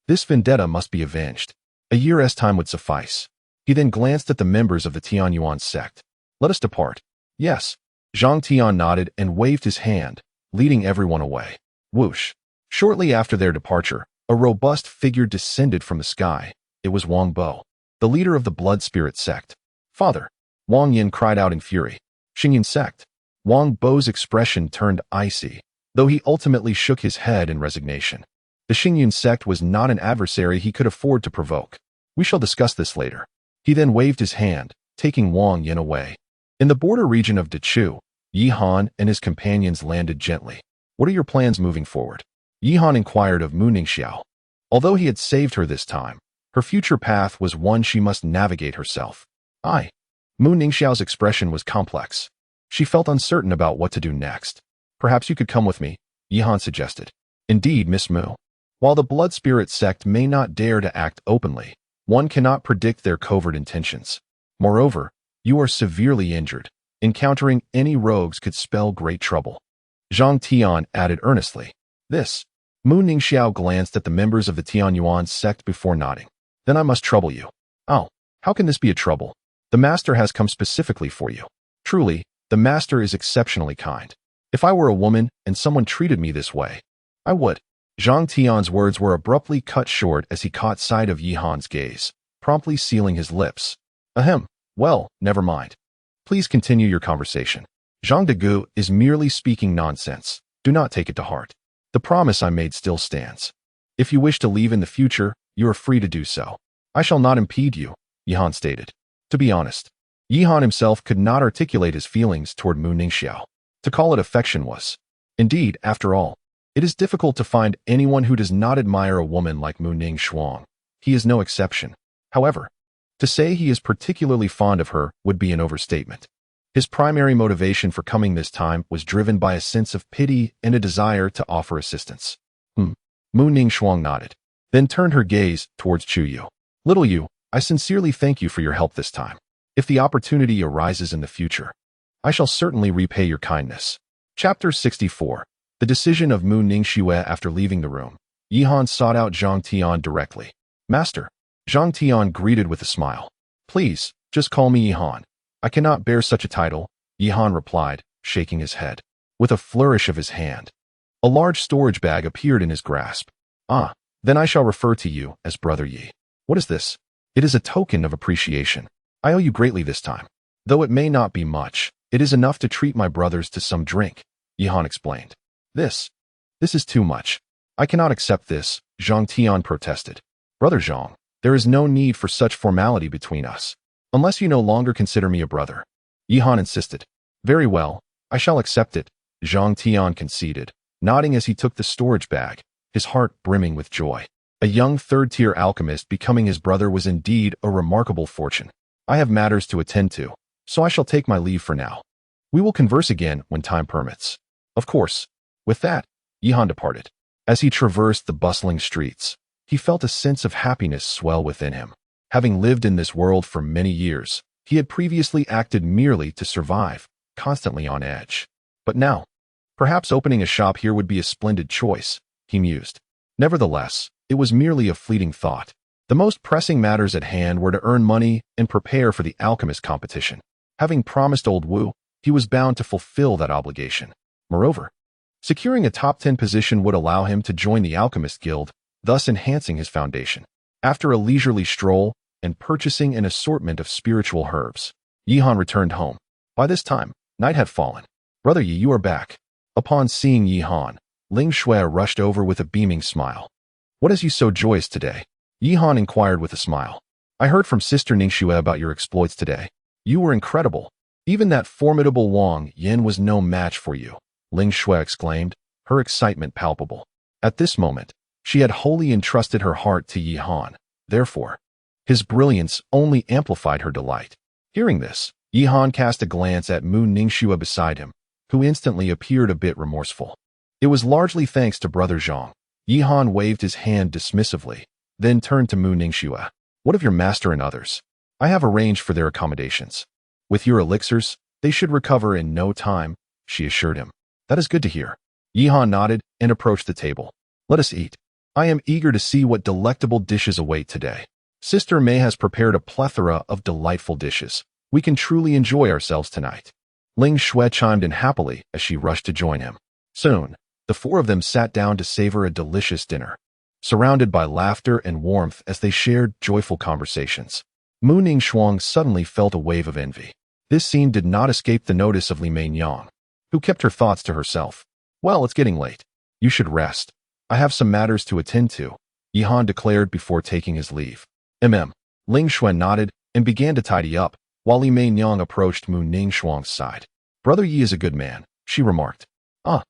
This vendetta must be avenged. A year's time would suffice. He then glanced at the members of the Tianyuan sect. Let us depart. Yes. Zhang Tian nodded and waved his hand, leading everyone away. Whoosh. Shortly after their departure, a robust figure descended from the sky. It was Wang Bo, the leader of the Blood Spirit sect. Father. Wang Yan cried out in fury. Xingyun sect. Wang Bo's expression turned icy, though he ultimately shook his head in resignation. The Xingyun sect was not an adversary he could afford to provoke. We shall discuss this later. He then waved his hand, taking Wang Yan away. In the border region of Dechu, Yi Han and his companions landed gently. What are your plans moving forward? Yi Han inquired of Mu Ningxiao. Although he had saved her this time, her future path was one she must navigate herself. Mu Ningxiao's expression was complex. She felt uncertain about what to do next. Perhaps you could come with me, Yi Han suggested. Indeed, Miss Mu. While the Blood Spirit sect may not dare to act openly, one cannot predict their covert intentions. Moreover, you are severely injured. Encountering any rogues could spell great trouble. Zhang Tian added earnestly. This. Mu Ningxiao glanced at the members of the Tianyuan sect before nodding. Then I must trouble you. Oh, how can this be a trouble? The master has come specifically for you. Truly, the master is exceptionally kind. If I were a woman and someone treated me this way, I would. Zhang Tian's words were abruptly cut short as he caught sight of Yi Han's gaze, promptly sealing his lips. Ahem. Well, never mind. Please continue your conversation. Zhang Degu is merely speaking nonsense. Do not take it to heart. The promise I made still stands. If you wish to leave in the future, you are free to do so. I shall not impede you, Yi Han stated. To be honest, Yi Han himself could not articulate his feelings toward Mu Ningxiao. To call it affection was. Indeed, after all, it is difficult to find anyone who does not admire a woman like Mu Ningxiao. He is no exception. However, to say he is particularly fond of her would be an overstatement. His primary motivation for coming this time was driven by a sense of pity and a desire to offer assistance. Mu Ningxiao nodded, then turned her gaze towards Chu Yu. Little Yu, I sincerely thank you for your help this time. If the opportunity arises in the future, I shall certainly repay your kindness. Chapter 64. The decision of Mu Ningxiao. After leaving the room, Yi Han sought out Zhang Tian directly. Master. Zhang Tian greeted with a smile. Please, just call me Yi Han. I cannot bear such a title, Yi Han replied, shaking his head. With a flourish of his hand, a large storage bag appeared in his grasp. Then I shall refer to you as Brother Yi. What is this? It is a token of appreciation. I owe you greatly this time. Though it may not be much, it is enough to treat my brothers to some drink, Yi Han explained. This is too much. I cannot accept this, Zhang Tian protested. Brother Zhang, there is no need for such formality between us. Unless you no longer consider me a brother. Yi Han insisted. Very well, I shall accept it, Zhang Tian conceded, nodding as he took the storage bag, his heart brimming with joy. A young third-tier alchemist becoming his brother was indeed a remarkable fortune. I have matters to attend to, so I shall take my leave for now. We will converse again when time permits. Of course. With that, Yi Han departed. As he traversed the bustling streets, he felt a sense of happiness swell within him. Having lived in this world for many years, he had previously acted merely to survive, constantly on edge. But now, perhaps opening a shop here would be a splendid choice, he mused. Nevertheless, it was merely a fleeting thought. The most pressing matters at hand were to earn money and prepare for the alchemist competition. Having promised old Wu, he was bound to fulfill that obligation. Moreover, securing a top 10 position would allow him to join the Alchemist Guild, thus enhancing his foundation. After a leisurely stroll and purchasing an assortment of spiritual herbs, Yihan returned home. By this time, night had fallen. "Brother Yi, you are back." Upon seeing Yihan, Ling Shui rushed over with a beaming smile. "What has you so joyous today?" Yihan inquired with a smile. "I heard from Sister Ningxue about your exploits today. You were incredible. Even that formidable Wang Yin was no match for you," Ling Shui exclaimed, her excitement palpable. At this moment, she had wholly entrusted her heart to Yihan. Therefore, his brilliance only amplified her delight. Hearing this, Yihan cast a glance at Mu Ningxue beside him, who instantly appeared a bit remorseful. It was largely thanks to Brother Zhang. Yihan waved his hand dismissively, then turned to Mu Ningxue. "What of your master and others? I have arranged for their accommodations. With your elixirs, they should recover in no time," she assured him. "That is good to hear." Yihan nodded and approached the table. "Let us eat. I am eager to see what delectable dishes await today. Sister Mei has prepared a plethora of delightful dishes. We can truly enjoy ourselves tonight." Ling Shui chimed in happily as she rushed to join him. Soon, the four of them sat down to savor a delicious dinner, surrounded by laughter and warmth as they shared joyful conversations. Mu Ningxuang suddenly felt a wave of envy. This scene did not escape the notice of Li Meinyang, who kept her thoughts to herself. "Well, it's getting late. You should rest. I have some matters to attend to," Yihan declared before taking his leave. Ling Shui nodded and began to tidy up, while Li Meinyang approached Mu Ningxuang's side. "Brother Yi is a good man," she remarked. "Ah."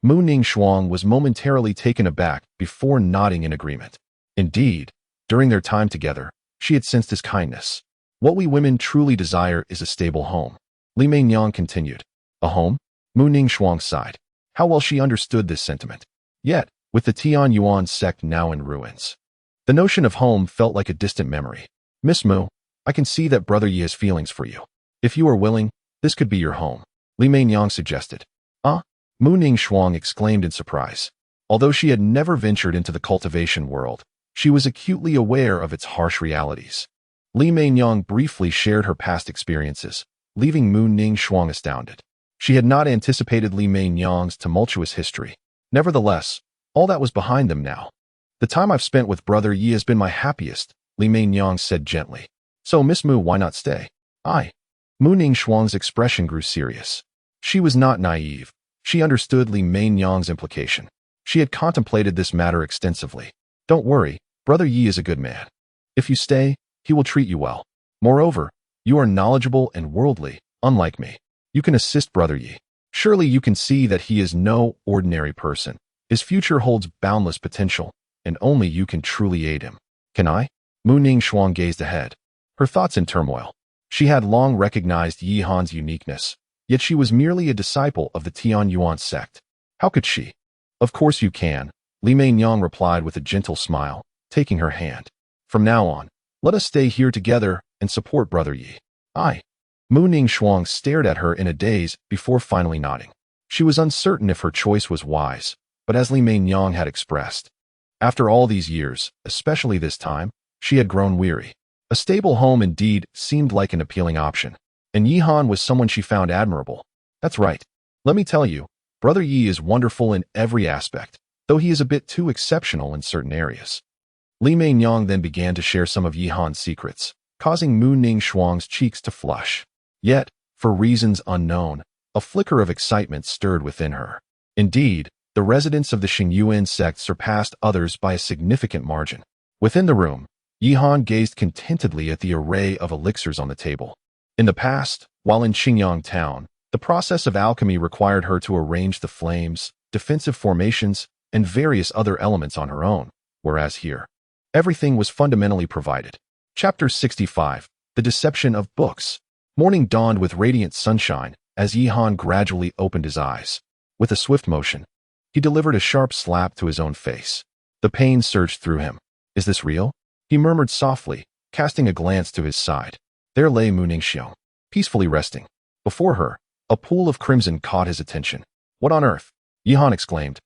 Mu Ningxuang was momentarily taken aback before nodding in agreement. Indeed, during their time together, she had sensed his kindness. "What we women truly desire is a stable home," Li Meinyang continued. "A home?" Mu Ningxuang sighed. How well she understood this sentiment. Yet, with the Tian Yuan sect now in ruins, the notion of home felt like a distant memory. "Miss Mu, I can see that Brother Yi has feelings for you. If you are willing, this could be your home," Li Meinyang suggested. "Ah?" Mu Ningxuang exclaimed in surprise. Although she had never ventured into the cultivation world, she was acutely aware of its harsh realities. Li Meinyang briefly shared her past experiences, leaving Mu Ningxuang astounded. She had not anticipated Li Meinyang's tumultuous history. Nevertheless, all that was behind them now. "The time I've spent with Brother Yi has been my happiest," Li Meinyang said gently. "So, Miss Mu, why not stay?" "I." Mu Ningxuang's expression grew serious. She was not naive. She understood Li Meinyang's implication. She had contemplated this matter extensively. "Don't worry, Brother Yi is a good man. If you stay, he will treat you well. Moreover, you are knowledgeable and worldly, unlike me. You can assist Brother Yi. Surely you can see that he is no ordinary person. His future holds boundless potential, and only you can truly aid him." "Can I?" Mu Ningxuang gazed ahead, her thoughts in turmoil. She had long recognized Yihan's uniqueness, yet she was merely a disciple of the Tian Yuan sect. How could she? "Of course you can," Li Meinyang replied with a gentle smile, taking her hand. "From now on, let us stay here together and support Brother Yi." "I." Mu Ningxuang stared at her in a daze before finally nodding. She was uncertain if her choice was wise, but as Li Meinyang had expressed, after all these years, especially this time, she had grown weary. A stable home indeed seemed like an appealing option, and Yihan was someone she found admirable. "That's right. Let me tell you, Brother Yi is wonderful in every aspect, though he is a bit too exceptional in certain areas." Li Meinyang then began to share some of Yihan's secrets, causing Mu Ningxuang's cheeks to flush. Yet, for reasons unknown, a flicker of excitement stirred within her. Indeed, the residents of the Xingyuan sect surpassed others by a significant margin. Within the room, Yihan gazed contentedly at the array of elixirs on the table. In the past, while in Xingyang town, the process of alchemy required her to arrange the flames, defensive formations, and various other elements on her own, whereas here, everything was fundamentally provided. Chapter 65, The Deception of Books. Morning dawned with radiant sunshine as Yihan gradually opened his eyes. With a swift motion, he delivered a sharp slap to his own face. The pain surged through him. "Is this real?" he murmured softly, casting a glance to his side. There lay Mu Ningxiu, peacefully resting. Before her, a pool of crimson caught his attention. "What on earth?" Yihan exclaimed,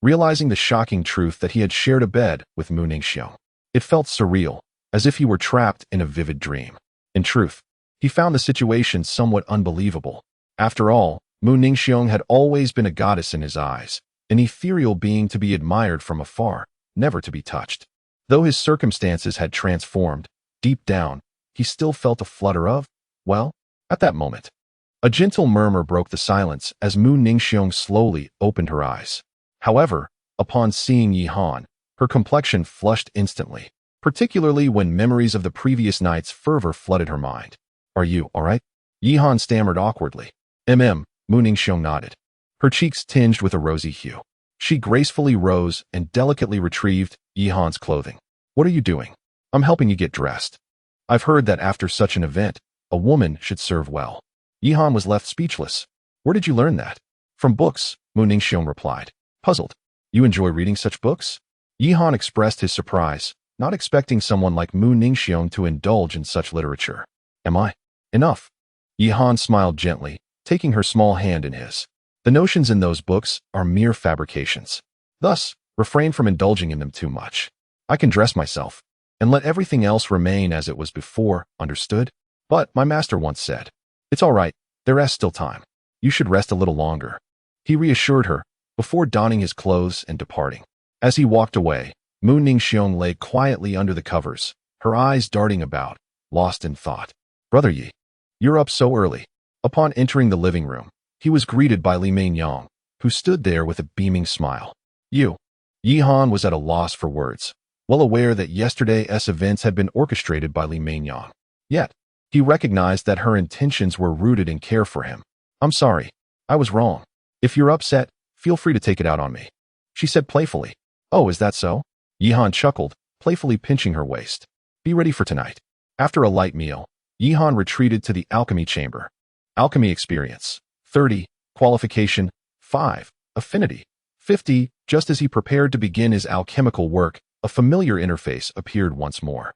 realizing the shocking truth that he had shared a bed with Mu Ningxiu. It felt surreal, as if he were trapped in a vivid dream. In truth, he found the situation somewhat unbelievable. After all, Mu Ningxiong had always been a goddess in his eyes, an ethereal being to be admired from afar, never to be touched. Though his circumstances had transformed, deep down, he still felt a flutter of, well, at that moment. A gentle murmur broke the silence as Mu Ningxiong slowly opened her eyes. However, upon seeing Yi Han, her complexion flushed instantly, particularly when memories of the previous night's fervor flooded her mind. Are you all right? Yi Han stammered awkwardly. Mu Ningxiong nodded. Her cheeks tinged with a rosy hue. She gracefully rose and delicately retrieved Yi Han's clothing. What are you doing? I'm helping you get dressed. I've heard that after such an event, a woman should serve well. Yi Han was left speechless. Where did you learn that? From books, Mu Ningxiong replied, puzzled. You enjoy reading such books? Yi Han expressed his surprise, not expecting someone like Mu Ningxiong to indulge in such literature. Am I? Enough. Yi Han smiled gently, taking her small hand in his. The notions in those books are mere fabrications. Thus, refrain from indulging in them too much. I can dress myself, and let everything else remain as it was before, understood? But my master once said, it's all right, there is still time. You should rest a little longer. He reassured her, before donning his clothes and departing. As he walked away, Mu Ningxiong lay quietly under the covers, her eyes darting about, lost in thought. Brother Yi, you're up so early. Upon entering the living room, he was greeted by Li Mainyang, who stood there with a beaming smile. You. Yi Han was at a loss for words, well aware that yesterday's events had been orchestrated by Li Mainyang. Yet, he recognized that her intentions were rooted in care for him. I'm sorry. I was wrong. If you're upset, feel free to take it out on me. She said playfully. Oh, is that so? Yi Han chuckled, playfully pinching her waist. Be ready for tonight. After a light meal, Yi Han retreated to the alchemy chamber. Alchemy experience, 30, qualification, 5, affinity, 50. Just as he prepared to begin his alchemical work, a familiar interface appeared once more.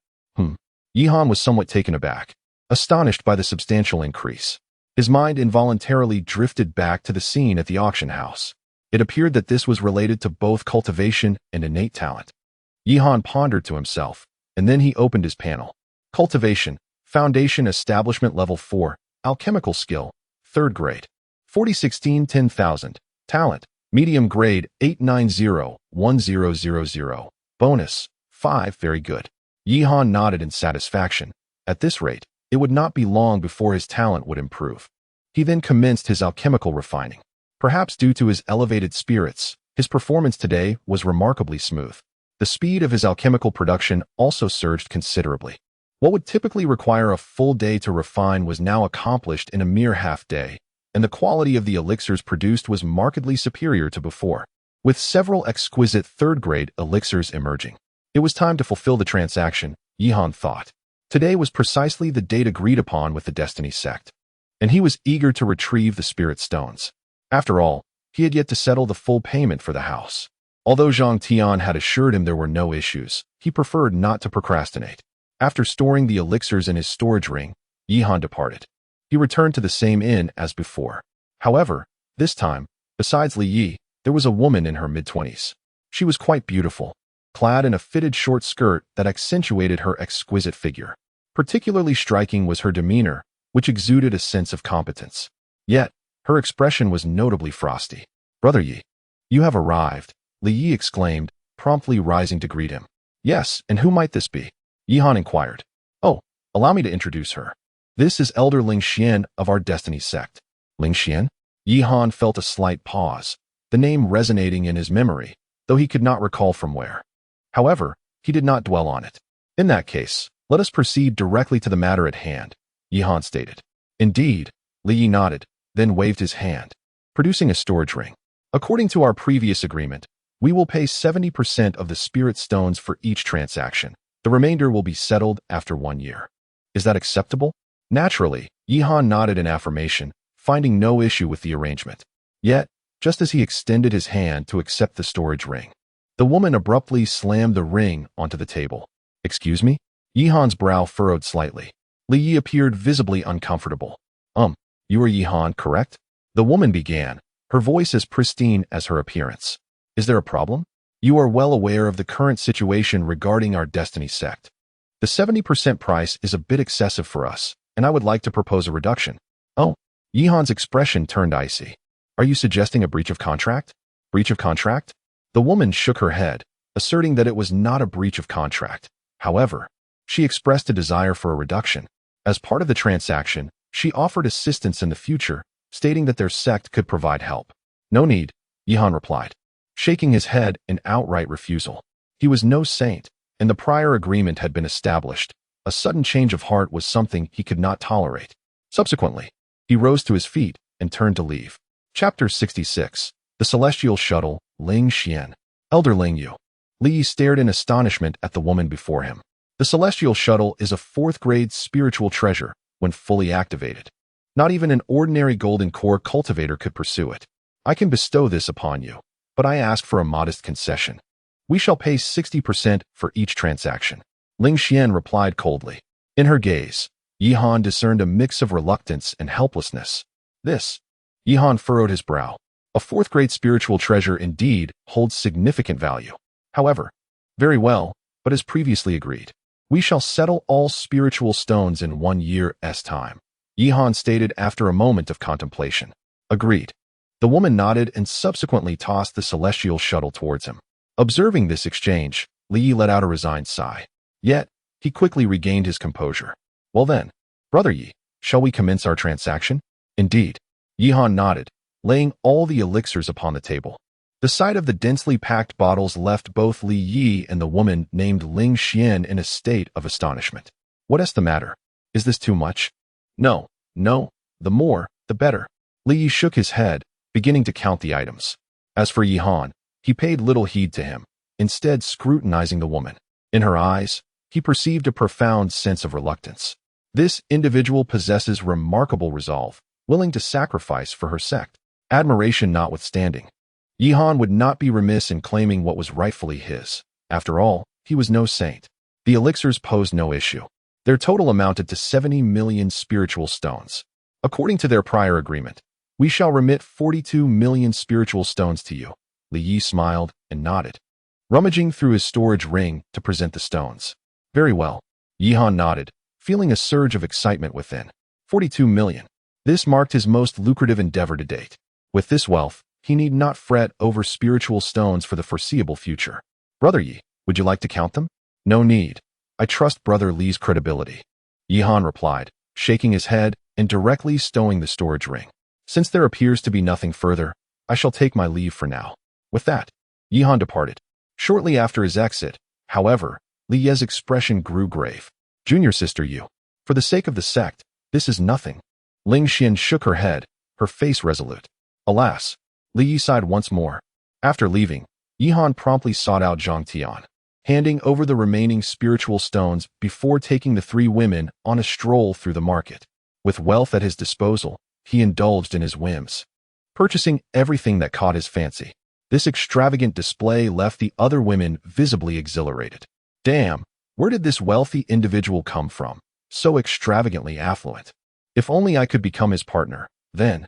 Yi Han was somewhat taken aback, astonished by the substantial increase. His mind involuntarily drifted back to the scene at the auction house. It appeared that this was related to both cultivation and innate talent. Yi Han pondered to himself, and then he opened his panel. Cultivation, Foundation Establishment Level 4, Alchemical Skill, 3rd Grade. 4016 10,000. Talent, Medium Grade 890-1000. Bonus, 5. Very good. Yi Han nodded in satisfaction. At this rate, it would not be long before his talent would improve. He then commenced his alchemical refining. Perhaps due to his elevated spirits, his performance today was remarkably smooth. The speed of his alchemical production also surged considerably. What would typically require a full day to refine was now accomplished in a mere half day, and the quality of the elixirs produced was markedly superior to before, with several exquisite third-grade elixirs emerging. It was time to fulfill the transaction, Yi Han thought. Today was precisely the date agreed upon with the Destiny sect, and he was eager to retrieve the spirit stones. After all, he had yet to settle the full payment for the house. Although Zhang Tian had assured him there were no issues, he preferred not to procrastinate. After storing the elixirs in his storage ring, Yi Han departed. He returned to the same inn as before. However, this time, besides Li Yi, there was a woman in her mid-20s. She was quite beautiful, clad in a fitted short skirt that accentuated her exquisite figure. Particularly striking was her demeanor, which exuded a sense of competence. Yet, her expression was notably frosty. Brother Yi, you have arrived, Li Yi exclaimed, promptly rising to greet him. Yes, and who might this be? Yi Han inquired. Oh, allow me to introduce her. This is Elder Ling Xian of our Destiny sect. Ling Xian? Yi Han felt a slight pause, the name resonating in his memory, though he could not recall from where. However, he did not dwell on it. In that case, let us proceed directly to the matter at hand, Yi Han stated. Indeed, Li Yi nodded, then waved his hand, producing a storage ring. According to our previous agreement, we will pay 70% of the spirit stones for each transaction. The remainder will be settled after 1 year. Is that acceptable? Naturally, Yi Han nodded in affirmation, finding no issue with the arrangement. Yet, just as he extended his hand to accept the storage ring, the woman abruptly slammed the ring onto the table. Excuse me? Yi Han's brow furrowed slightly. Li Yi appeared visibly uncomfortable. You are Yi Han, correct? The woman began, her voice as pristine as her appearance. Is there a problem? You are well aware of the current situation regarding our Destiny sect. The 70% price is a bit excessive for us, and I would like to propose a reduction. Oh, Yihan's expression turned icy. Are you suggesting a breach of contract? Breach of contract? The woman shook her head, asserting that it was not a breach of contract. However, she expressed a desire for a reduction. As part of the transaction, she offered assistance in the future, stating that their sect could provide help. No need, Yihan replied, shaking his head in outright refusal. He was no saint, and the prior agreement had been established. A sudden change of heart was something he could not tolerate. Subsequently, he rose to his feet and turned to leave. Chapter 66. The Celestial Shuttle, Ling Xian. Elder Ling Yu. Li stared in astonishment at the woman before him. The Celestial Shuttle is a 4th-grade spiritual treasure when fully activated. Not even an ordinary golden core cultivator could pursue it. I can bestow this upon you, but I ask for a modest concession. We shall pay 60% for each transaction. Ling Xian replied coldly. In her gaze, Yihan discerned a mix of reluctance and helplessness. This, Yihan furrowed his brow. A 4th-grade spiritual treasure indeed holds significant value. However, very well, but as previously agreed, we shall settle all spiritual stones in 1 year's time, Yihan stated after a moment of contemplation. Agreed. The woman nodded and subsequently tossed the celestial shuttle towards him. Observing this exchange, Li let out a resigned sigh. Yet, he quickly regained his composure. Well then, Brother Yi, shall we commence our transaction? Indeed. Yihan nodded, laying all the elixirs upon the table. The sight of the densely packed bottles left both Li Yi and the woman named Ling Xian in a state of astonishment. What is the matter? Is this too much? No, the more, the better. Li Yi shook his head, beginning to count the items. As for Yihan, he paid little heed to him, instead scrutinizing the woman. In her eyes, he perceived a profound sense of reluctance. This individual possesses remarkable resolve, willing to sacrifice for her sect. Admiration notwithstanding, Yihan would not be remiss in claiming what was rightfully his. After all, he was no saint. The elixirs posed no issue. Their total amounted to 70 million spiritual stones. According to their prior agreement, we shall remit 42 million spiritual stones to you. Li Yi smiled and nodded, rummaging through his storage ring to present the stones. Very well. Yihan nodded, feeling a surge of excitement within. 42 million. This marked his most lucrative endeavor to date. With this wealth, he need not fret over spiritual stones for the foreseeable future. Brother Yi, would you like to count them? No need. I trust Brother Li's credibility. Yihan replied, shaking his head and directly stowing the storage ring. Since there appears to be nothing further, I shall take my leave for now. With that, Yihan departed. Shortly after his exit, however, Li Ye's expression grew grave. Junior sister Yu, for the sake of the sect, this is nothing. Ling Xian shook her head, her face resolute. Alas, Li Yi sighed once more. After leaving, Yihan promptly sought out Zhang Tian, handing over the remaining spiritual stones before taking the 3 women on a stroll through the market. With wealth at his disposal, he indulged in his whims, purchasing everything that caught his fancy. This extravagant display left the other women visibly exhilarated. Damn, where did this wealthy individual come from? So extravagantly affluent. If only I could become his partner, then,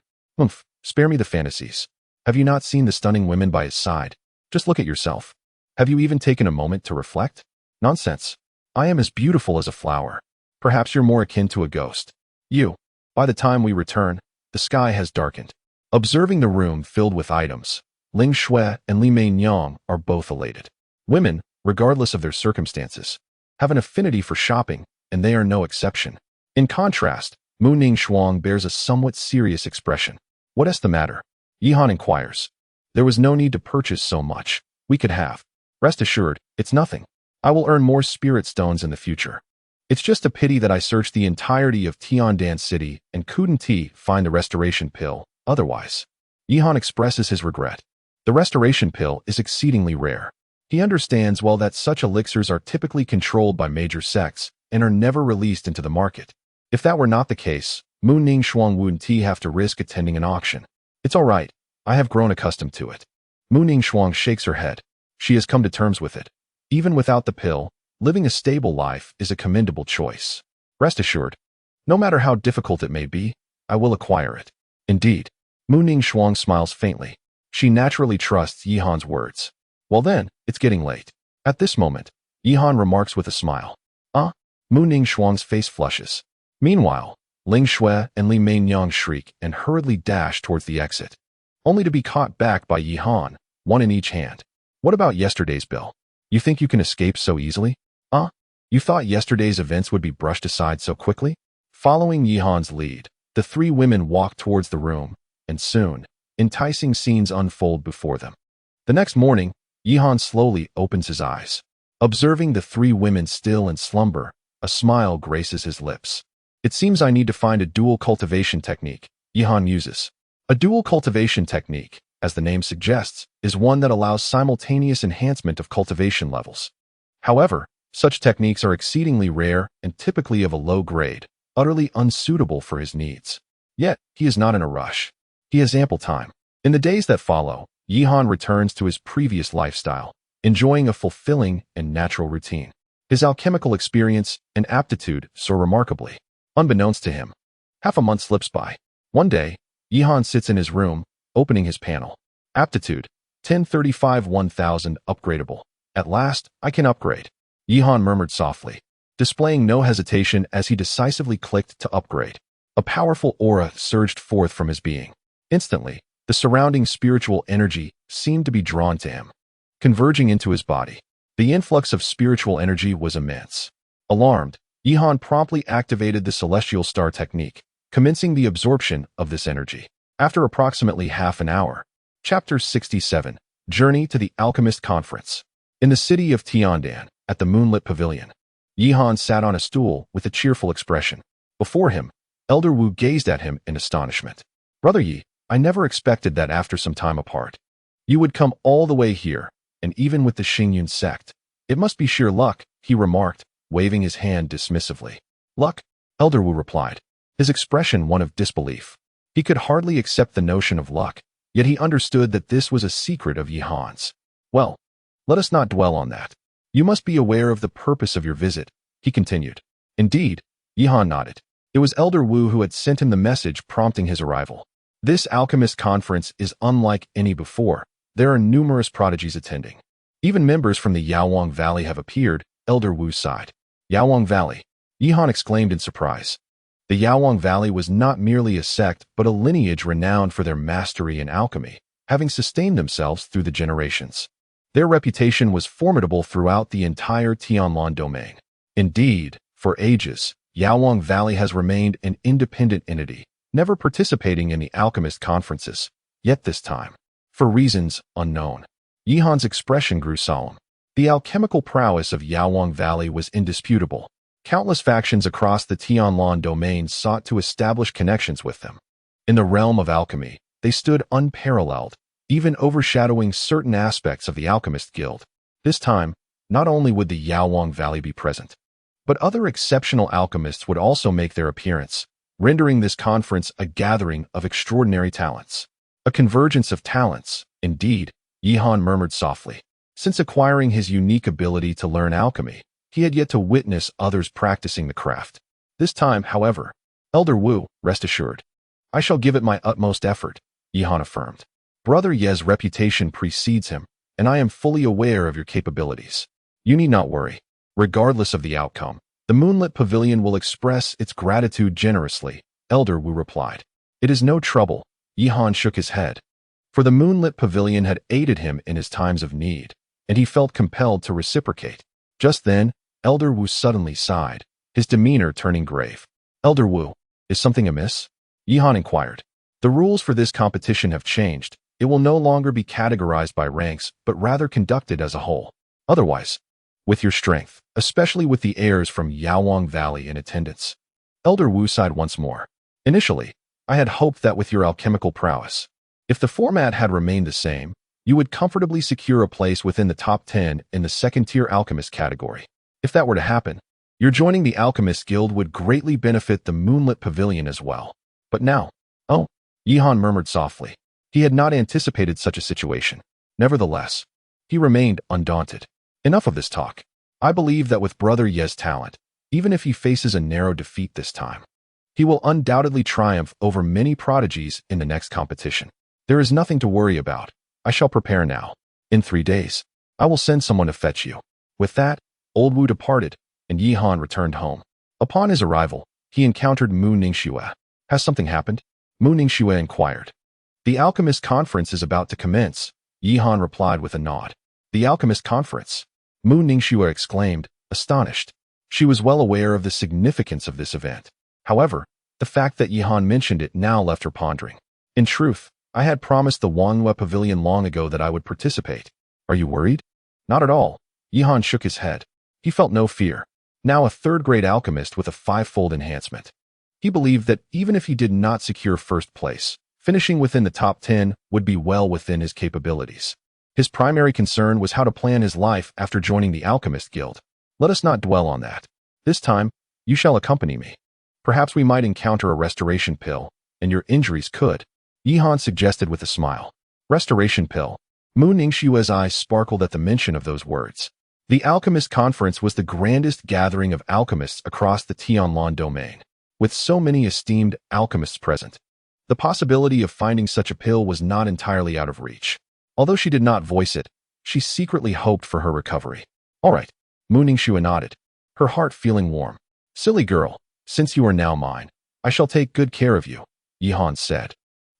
spare me the fantasies. Have you not seen the stunning women by his side? Just look at yourself. Have you even taken a moment to reflect? Nonsense. I am as beautiful as a flower. Perhaps you're more akin to a ghost. You. By the time we return, the sky has darkened. Observing the room filled with items, Ling Shui and Li Meinyang are both elated. Women, regardless of their circumstances, have an affinity for shopping, and they are no exception. In contrast, Mu Ning Shuang bears a somewhat serious expression. What is the matter? Yihan inquires. There was no need to purchase so much. We could have. Rest assured, it's nothing. I will earn more spirit stones in the future. It's just a pity that I searched the entirety of Tiandan City and couldn't find the restoration pill, otherwise. Yihan expresses his regret. The restoration pill is exceedingly rare. He understands well that such elixirs are typically controlled by major sects and are never released into the market. If that were not the case, Mu Ning Shuang wouldn't have to risk attending an auction. It's all right. I have grown accustomed to it. Mu Ning Shuang shakes her head. She has come to terms with it. Even without the pill, living a stable life is a commendable choice. Rest assured, no matter how difficult it may be, I will acquire it. Indeed. Mu Ning Shuang smiles faintly. She naturally trusts Yihan's words. Well then, it's getting late. At this moment, Yihan remarks with a smile. Mu Ningxuang's face flushes. Meanwhile, Ling Shui and Li Mainyang shriek and hurriedly dash towards the exit, only to be caught back by Yi Han, one in each hand. What about yesterday's bill? You think you can escape so easily? You thought yesterday's events would be brushed aside so quickly? Following Yi Han's lead, the three women walked towards the room, and soon, enticing scenes unfold before them. The next morning, Yi Han slowly opens his eyes. Observing the three women still in slumber, a smile graces his lips. It seems I need to find a dual cultivation technique, Yi Han muses. A dual cultivation technique, as the name suggests, is one that allows simultaneous enhancement of cultivation levels. However, such techniques are exceedingly rare and typically of a low grade, utterly unsuitable for his needs. Yet, he is not in a rush. He has ample time. In the days that follow, Yi Han returns to his previous lifestyle, enjoying a fulfilling and natural routine. His alchemical experience and aptitude soar remarkably. Unbeknownst to him, half a month slips by. One day, Yi Han sits in his room, opening his panel. Aptitude, 1035 1000 upgradable. At last, I can upgrade. Yi Han murmured softly, displaying no hesitation as he decisively clicked to upgrade. A powerful aura surged forth from his being. Instantly, the surrounding spiritual energy seemed to be drawn to him, converging into his body. The influx of spiritual energy was immense. Alarmed, Yi Han promptly activated the celestial star technique, commencing the absorption of this energy. After approximately half an hour, Chapter 67, Journey to the Alchemist Conference. In the city of Tiandan, at the moonlit pavilion, Yi Han sat on a stool with a cheerful expression. Before him, Elder Wu gazed at him in astonishment. Brother Yi, I never expected that after some time apart, you would come all the way here, and even with the Xingyun sect. It must be sheer luck, he remarked, waving his hand dismissively. Luck? Elder Wu replied, his expression one of disbelief. He could hardly accept the notion of luck, yet he understood that this was a secret of Yi Han's. Well, let us not dwell on that. You must be aware of the purpose of your visit, he continued. Indeed, Yi Han nodded. It was Elder Wu who had sent him the message prompting his arrival. This alchemist conference is unlike any before. There are numerous prodigies attending. Even members from the Yaowang Valley have appeared, Elder Wu sighed. Yaowang Valley, Yi Han exclaimed in surprise. The Yaowang Valley was not merely a sect, but a lineage renowned for their mastery in alchemy, having sustained themselves through the generations. Their reputation was formidable throughout the entire Tianlan domain. Indeed, for ages, Yaowang Valley has remained an independent entity, never participating in the alchemist conferences. Yet this time, for reasons unknown, Yi Han's expression grew solemn. The alchemical prowess of Yaowang Valley was indisputable. Countless factions across the Tianlan domain sought to establish connections with them. In the realm of alchemy, they stood unparalleled, even overshadowing certain aspects of the Alchemist Guild. This time, not only would the Yaowang Valley be present, but other exceptional alchemists would also make their appearance, rendering this conference a gathering of extraordinary talents. A convergence of talents, indeed, Yi Han murmured softly. Since acquiring his unique ability to learn alchemy, he had yet to witness others practicing the craft. This time, however, Elder Wu, rest assured, I shall give it my utmost effort, Yi Han affirmed. Brother Ye's reputation precedes him, and I am fully aware of your capabilities. You need not worry. Regardless of the outcome, the moonlit pavilion will express its gratitude generously, Elder Wu replied. It is no trouble, Yi Han shook his head. For the moonlit pavilion had aided him in his times of need, and he felt compelled to reciprocate. Just then, Elder Wu suddenly sighed, his demeanor turning grave. Elder Wu, is something amiss? Yi Han inquired. The rules for this competition have changed. It will no longer be categorized by ranks, but rather conducted as a whole. Otherwise, with your strength, especially with the heirs from Yaowang Valley in attendance. Elder Wu sighed once more. Initially, I had hoped that with your alchemical prowess, if the format had remained the same, you would comfortably secure a place within the top 10 in the second-tier alchemist category. If that were to happen, your joining the Alchemist Guild would greatly benefit the moonlit pavilion as well. But now, Yi Han murmured softly. He had not anticipated such a situation. Nevertheless, he remained undaunted. Enough of this talk. I believe that with Brother Ye's talent, even if he faces a narrow defeat this time, he will undoubtedly triumph over many prodigies in the next competition. There is nothing to worry about. I shall prepare now. In 3 days, I will send someone to fetch you. With that, Old Wu departed, and Yihan returned home. Upon his arrival, he encountered Mu Ningxue. Has something happened? Mu Ningxue inquired. The Alchemist Conference is about to commence, Yihan replied with a nod. The Alchemist Conference? Mu Ningxue exclaimed, astonished. She was well aware of the significance of this event. However, the fact that Yihan mentioned it now left her pondering. In truth, I had promised the Wangyue Pavilion long ago that I would participate. Are you worried? Not at all. Yihan shook his head. He felt no fear. Now a third-grade alchemist with a five-fold enhancement. He believed that even if he did not secure first place, finishing within the top 10 would be well within his capabilities. His primary concern was how to plan his life after joining the Alchemist Guild. Let us not dwell on that. This time, you shall accompany me. Perhaps we might encounter a restoration pill, and your injuries could. Yihan suggested with a smile. Restoration pill. Mu Ningxue's eyes sparkled at the mention of those words. The Alchemist Conference was the grandest gathering of alchemists across the Tianlan domain, with so many esteemed alchemists present. The possibility of finding such a pill was not entirely out of reach. Although she did not voice it, she secretly hoped for her recovery. All right, Mu Ningxue nodded, her heart feeling warm. Silly girl, since you are now mine, I shall take good care of you, Yihan said,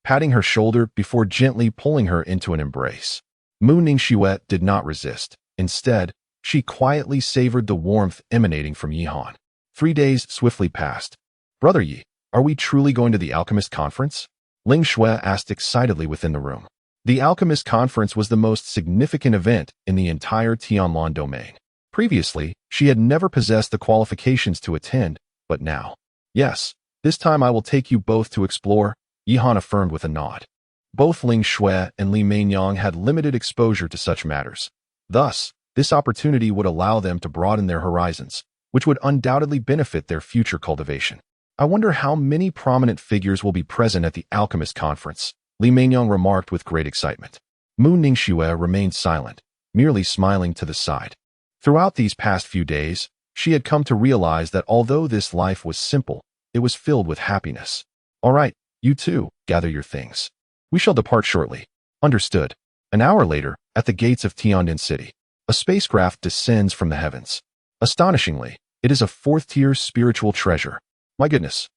patting her shoulder before gently pulling her into an embrace. Mu Ningxue did not resist. Instead, she quietly savored the warmth emanating from Yihan. 3 days swiftly passed. Brother Yi, are we truly going to the Alchemist Conference? Ling Shui asked excitedly within the room. The Alchemist Conference was the most significant event in the entire Tianlan domain. Previously, she had never possessed the qualifications to attend, but now. Yes, this time I will take you both to explore, Yihan affirmed with a nod. Both Ling Shui and Li Meinyang had limited exposure to such matters. Thus, this opportunity would allow them to broaden their horizons, which would undoubtedly benefit their future cultivation. I wonder how many prominent figures will be present at the Alchemist Conference, Li Meinyang remarked with great excitement. Mu Ningxue remained silent, merely smiling to the side. Throughout these past few days, she had come to realize that although this life was simple, it was filled with happiness. All right, you two, gather your things. We shall depart shortly. Understood. An hour later, at the gates of Tiandan City, a spacecraft descends from the heavens. Astonishingly, it is a fourth-tier spiritual treasure. My goodness.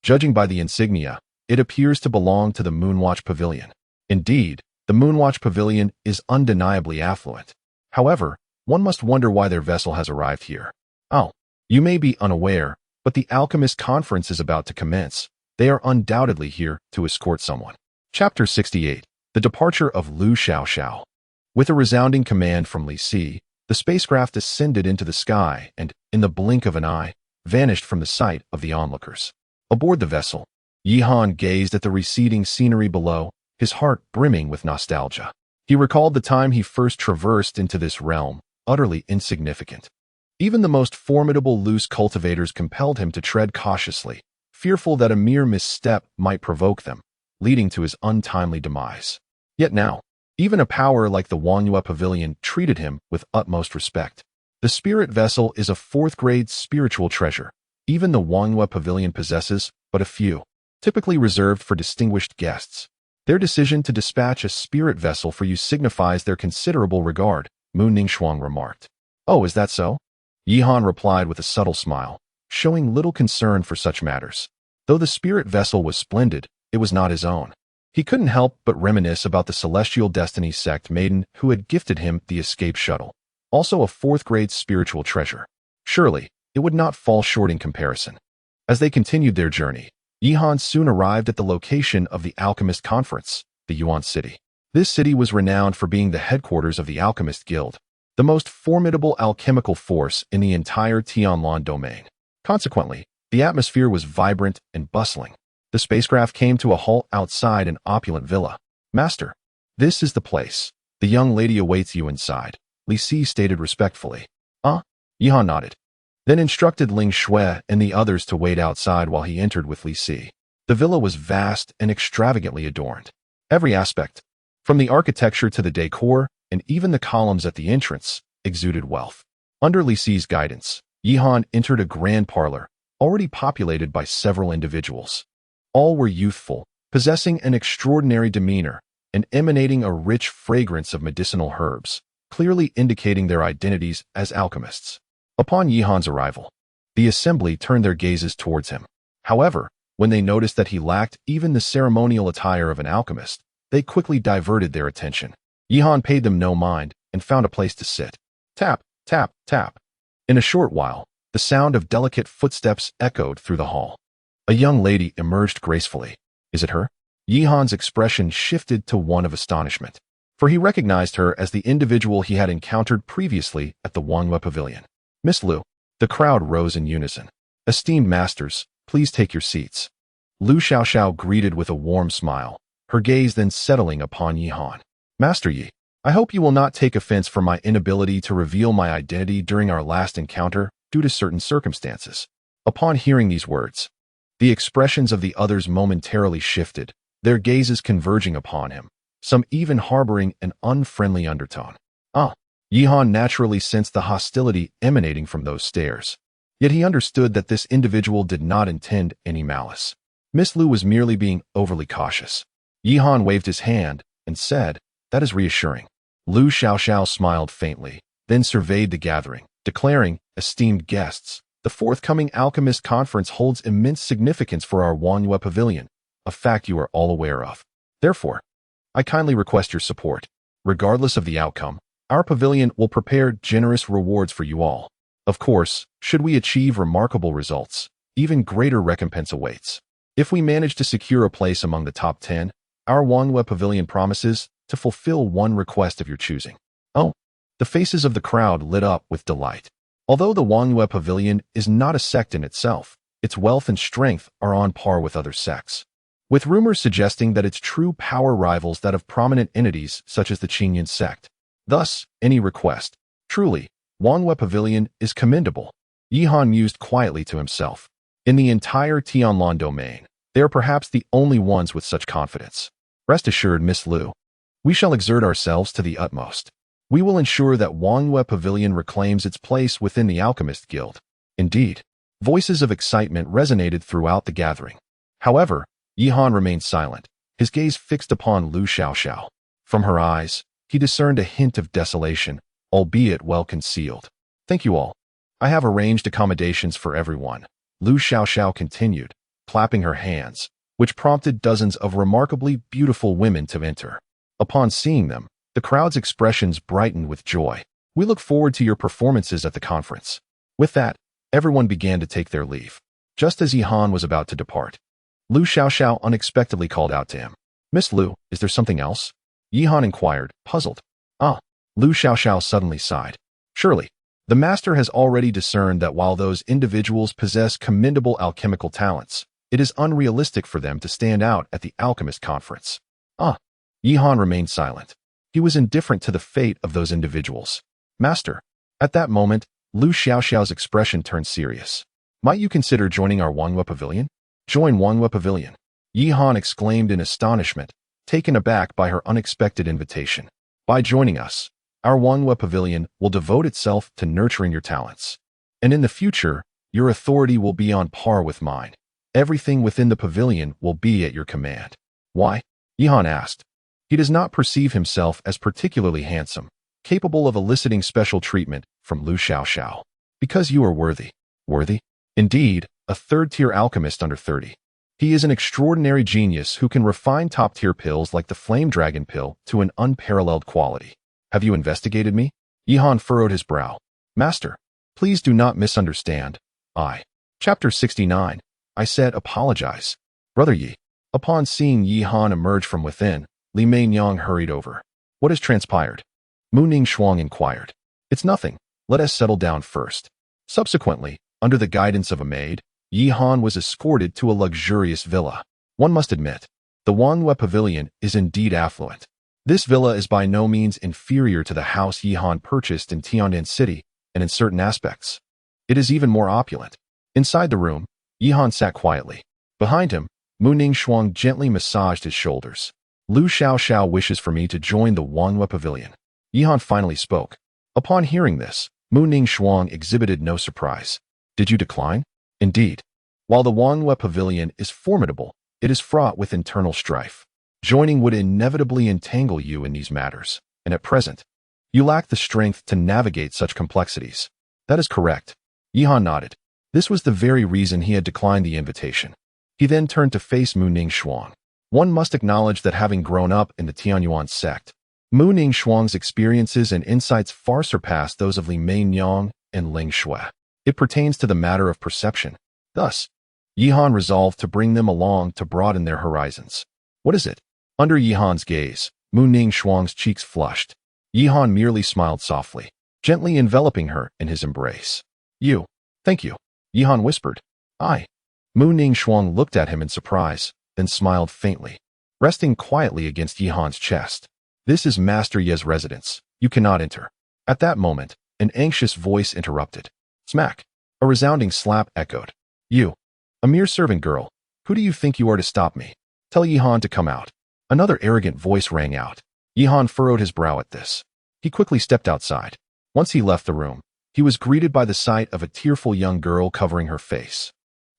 Judging by the insignia, it appears to belong to the Moonwatch Pavilion. Indeed, the Moonwatch Pavilion is undeniably affluent. However, one must wonder why their vessel has arrived here. Oh, you may be unaware, but the Alchemist Conference is about to commence. They are undoubtedly here to escort someone. Chapter 68. The Departure of Lu Xiaoxiao. With a resounding command from Li Si, the spacecraft ascended into the sky and, in the blink of an eye, vanished from the sight of the onlookers. Aboard the vessel, Yihan gazed at the receding scenery below, his heart brimming with nostalgia. He recalled the time he first traversed into this realm, utterly insignificant. Even the most formidable loose cultivators compelled him to tread cautiously, fearful that a mere misstep might provoke them, leading to his untimely demise. Yet now, even a power like the Wangyue Pavilion treated him with utmost respect. The spirit vessel is a fourth-grade spiritual treasure. Even the Wangyue Pavilion possesses but a few, typically reserved for distinguished guests. Their decision to dispatch a spirit vessel for you signifies their considerable regard, Mu Ningxuang remarked. Oh, is that so? Yihan replied with a subtle smile, showing little concern for such matters. Though the spirit vessel was splendid, it was not his own. He couldn't help but reminisce about the Celestial Destiny sect maiden who had gifted him the escape shuttle, also a fourth-grade spiritual treasure. Surely, it would not fall short in comparison. As they continued their journey, Yihan soon arrived at the location of the Alchemist Conference, the Yuan City. This city was renowned for being the headquarters of the Alchemist Guild, the most formidable alchemical force in the entire Tianlan domain. Consequently, the atmosphere was vibrant and bustling. The spacecraft came to a halt outside an opulent villa. Master, this is the place. The young lady awaits you inside, Li Si stated respectfully. Yihan nodded, then instructed Ling Shui and the others to wait outside while he entered with Li Si. The villa was vast and extravagantly adorned. Every aspect, from the architecture to the decor and even the columns at the entrance, exuded wealth. Under Li Si's guidance, Yihan entered a grand parlor, already populated by several individuals. All were youthful, possessing an extraordinary demeanor, and emanating a rich fragrance of medicinal herbs, clearly indicating their identities as alchemists. Upon Yihan's arrival, the assembly turned their gazes towards him. However, when they noticed that he lacked even the ceremonial attire of an alchemist, they quickly diverted their attention. Yihan paid them no mind and found a place to sit. Tap, tap, tap. In a short while, the sound of delicate footsteps echoed through the hall. A young lady emerged gracefully. Is it her? Yihan's expression shifted to one of astonishment, for he recognized her as the individual he had encountered previously at the Wangyue Pavilion. Miss Lu. The crowd rose in unison. Esteemed masters, please take your seats. Lu Xiaoxiao greeted with a warm smile, her gaze then settling upon Yihan. Master Yi, I hope you will not take offense for my inability to reveal my identity during our last encounter due to certain circumstances. Upon hearing these words, the expressions of the others momentarily shifted, their gazes converging upon him, some even harboring an unfriendly undertone. Yihan naturally sensed the hostility emanating from those stares. Yet he understood that this individual did not intend any malice. Miss Lu was merely being overly cautious. Yihan waved his hand and said, "That is reassuring." Lu Xiaoxiao smiled faintly, then surveyed the gathering, declaring, "Esteemed guests, the forthcoming Alchemist Conference holds immense significance for our Wangyue Pavilion, a fact you are all aware of. Therefore, I kindly request your support. Regardless of the outcome, our pavilion will prepare generous rewards for you all. Of course, should we achieve remarkable results, even greater recompense awaits. If we manage to secure a place among the top 10, our Wangyue Pavilion promises to fulfill one request of your choosing." Oh, the faces of the crowd lit up with delight. Although the Wangyue Pavilion is not a sect in itself, its wealth and strength are on par with other sects, with rumors suggesting that its true power rivals that of prominent entities such as the Qingyan sect. Thus, any request. Truly, Wangyue Pavilion is commendable. Yihan mused quietly to himself. In the entire Tianlan domain, they are perhaps the only ones with such confidence. Rest assured, Miss Lu, we shall exert ourselves to the utmost. We will ensure that Wangyue Pavilion reclaims its place within the Alchemist Guild. Indeed, voices of excitement resonated throughout the gathering. However, Yihan remained silent, his gaze fixed upon Lu Xiaoxiao. From her eyes, he discerned a hint of desolation, albeit well concealed. Thank you all. I have arranged accommodations for everyone, Lu Xiaoxiao continued, clapping her hands, which prompted dozens of remarkably beautiful women to enter. Upon seeing them, the crowd's expressions brightened with joy. We look forward to your performances at the conference. With that, everyone began to take their leave. Just as Yihan was about to depart, Lu Xiaoxiao unexpectedly called out to him. Miss Lu, is there something else? Yihan inquired, puzzled. Lu Xiaoxiao suddenly sighed. Surely, the master has already discerned that while those individuals possess commendable alchemical talents, it is unrealistic for them to stand out at the Alchemist Conference. Yihan remained silent. He was indifferent to the fate of those individuals. Master. At that moment, Lu Xiaoxiao's expression turned serious. Might you consider joining our Wangyue Pavilion? Join Wangyue Pavilion. Yihan exclaimed in astonishment, taken aback by her unexpected invitation. By joining us, our Wangyue Pavilion will devote itself to nurturing your talents. And in the future, your authority will be on par with mine. Everything within the pavilion will be at your command. Why? Yihan asked. He does not perceive himself as particularly handsome, capable of eliciting special treatment from Lu Xiaoxiao. Because you are worthy. Worthy? Indeed, a third-tier alchemist under 30. He is an extraordinary genius who can refine top-tier pills like the Flame Dragon pill to an unparalleled quality. Have you investigated me? Yihan furrowed his brow. Master, please do not misunderstand. Chapter 69. I said apologize. Brother Yi. Upon seeing Yihan emerge from within, Li Meinyang hurried over. What has transpired? Mu Ning Shuang inquired. It's nothing. Let us settle down first. Subsequently, under the guidance of a maid, Yihan was escorted to a luxurious villa. One must admit, the Wangyue Pavilion is indeed affluent. This villa is by no means inferior to the house Yihan purchased in Tiandan City, and in certain aspects, it is even more opulent. Inside the room, Yihan sat quietly. Behind him, Mu Ning Shuang gently massaged his shoulders. Lu Xiaoxiao wishes for me to join the Wangyue Pavilion. Yihan finally spoke. Upon hearing this, Mu Ning Shuang exhibited no surprise. Did you decline? Indeed. While the Wangyue Pavilion is formidable, it is fraught with internal strife. Joining would inevitably entangle you in these matters, and at present, you lack the strength to navigate such complexities. That is correct. Yihan nodded. This was the very reason he had declined the invitation. He then turned to face Mu Ning Xuang. One must acknowledge that having grown up in the Tianyuan sect, Mu Ning Xuang's experiences and insights far surpassed those of Li Meinyang and Ling Shui. It pertains to the matter of perception. Thus, Yihan resolved to bring them along to broaden their horizons. What is it? Under Yihan's gaze, Mu Ning Xuang's cheeks flushed. Yihan merely smiled softly, gently enveloping her in his embrace. You. Thank you. Yihan whispered. I. Mu Ning Xuang looked at him in surprise, then smiled faintly, resting quietly against Yihan's chest. This is Master Ye's residence. You cannot enter. At that moment, an anxious voice interrupted. Smack. A resounding slap echoed. You. A mere servant girl. Who do you think you are to stop me? Tell Yihan to come out. Another arrogant voice rang out. Yihan furrowed his brow at this. He quickly stepped outside. Once he left the room, he was greeted by the sight of a tearful young girl covering her face,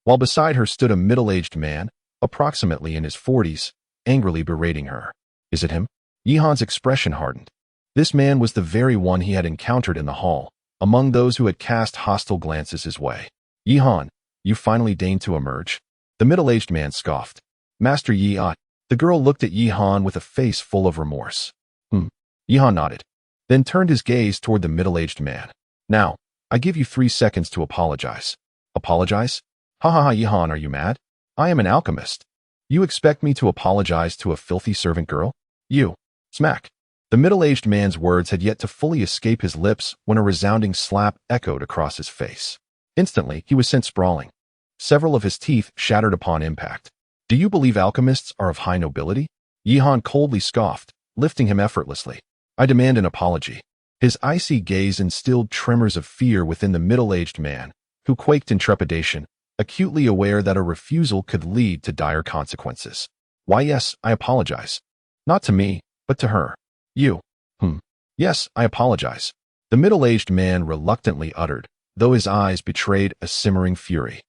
while beside her stood a middle-aged man, approximately in his 40s, angrily berating her. Is it him? Yihan's expression hardened. This man was the very one he had encountered in the hall, among those who had cast hostile glances his way. Yihan, you finally deigned to emerge? The middle-aged man scoffed. Master Yi. The girl looked at Yihan with a face full of remorse. Yihan nodded, then turned his gaze toward the middle-aged man. Now, I give you 3 seconds to apologize. Apologize? Ha ha ha, Yihan, are you mad? I am an alchemist. You expect me to apologize to a filthy servant girl? You. Smack. The middle-aged man's words had yet to fully escape his lips when a resounding slap echoed across his face. Instantly, he was sent sprawling. Several of his teeth shattered upon impact. Do you believe alchemists are of high nobility? Yihan coldly scoffed, lifting him effortlessly. I demand an apology. His icy gaze instilled tremors of fear within the middle-aged man, who quaked in trepidation, acutely aware that a refusal could lead to dire consequences. Why, yes, I apologize. Not to me, but to her. You. Yes, I apologize. The middle-aged man reluctantly uttered, though his eyes betrayed a simmering fury.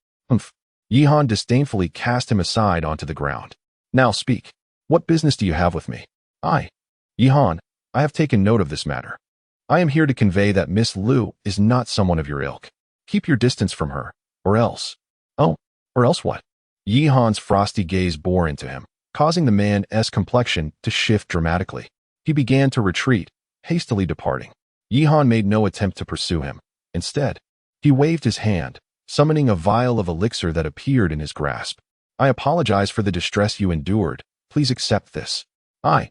Yihan disdainfully cast him aside onto the ground. Now speak. What business do you have with me? Yihan, I have taken note of this matter. I am here to convey that Miss Liu is not someone of your ilk. Keep your distance from her, or else. Oh, or else what? Yihan's frosty gaze bore into him, causing the man's complexion to shift dramatically. He began to retreat, hastily departing. Yihan made no attempt to pursue him. Instead, he waved his hand, summoning a vial of elixir that appeared in his grasp. I apologize for the distress you endured. Please accept this.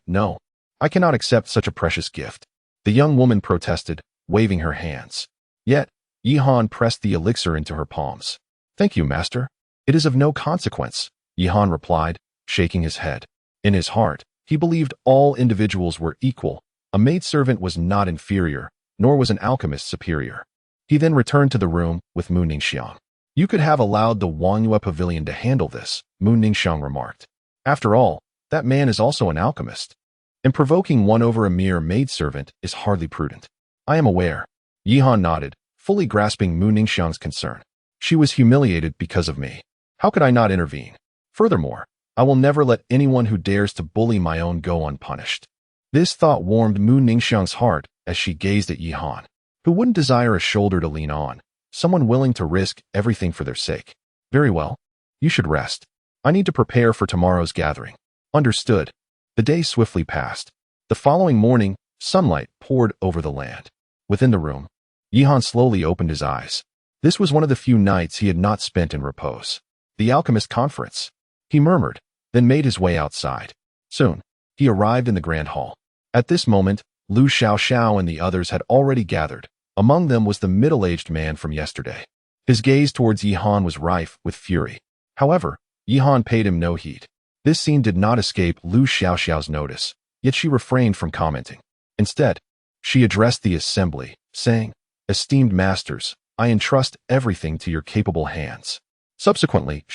No. I cannot accept such a precious gift. The young woman protested, waving her hands. Yet, Yihan pressed the elixir into her palms. Thank you, master. It is of no consequence, Yihan replied, shaking his head. In his heart, he believed all individuals were equal. A maidservant was not inferior, nor was an alchemist superior. He then returned to the room with Mu Ningxiang. You could have allowed the Wangyue Pavilion to handle this, Mu Ningxiang remarked. After all, that man is also an alchemist. And provoking one over a mere maidservant is hardly prudent. I am aware. Yihan nodded, fully grasping Mu Ningxiang's concern. She was humiliated because of me. How could I not intervene? Furthermore, I will never let anyone who dares to bully my own go unpunished. This thought warmed Mu Ningxiang's heart as she gazed at Yihan. Who wouldn't desire a shoulder to lean on, someone willing to risk everything for their sake? Very well. You should rest. I need to prepare for tomorrow's gathering. Understood. The day swiftly passed. The following morning, sunlight poured over the land. Within the room, Yihan slowly opened his eyes. This was one of the few nights he had not spent in repose. The alchemist conference. He murmured, then made his way outside. Soon, he arrived in the grand hall. At this moment, Lu Xiaoxiao and the others had already gathered. Among them was the middle-aged man from yesterday. His gaze towards Yihan was rife with fury. However, Yihan paid him no heed. This scene did not escape Lu Xiaoxiao's notice, yet she refrained from commenting. Instead, she addressed the assembly, saying, Esteemed masters, I entrust everything to your capable hands. Subsequently,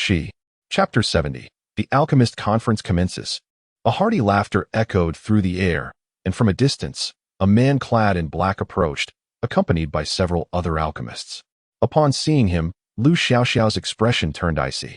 Chapter 70, the Alchemist Conference commences. A hearty laughter echoed through the air, and from a distance, a man clad in black approached, accompanied by several other alchemists. Upon seeing him, Lu Xiaoxiao's expression turned icy.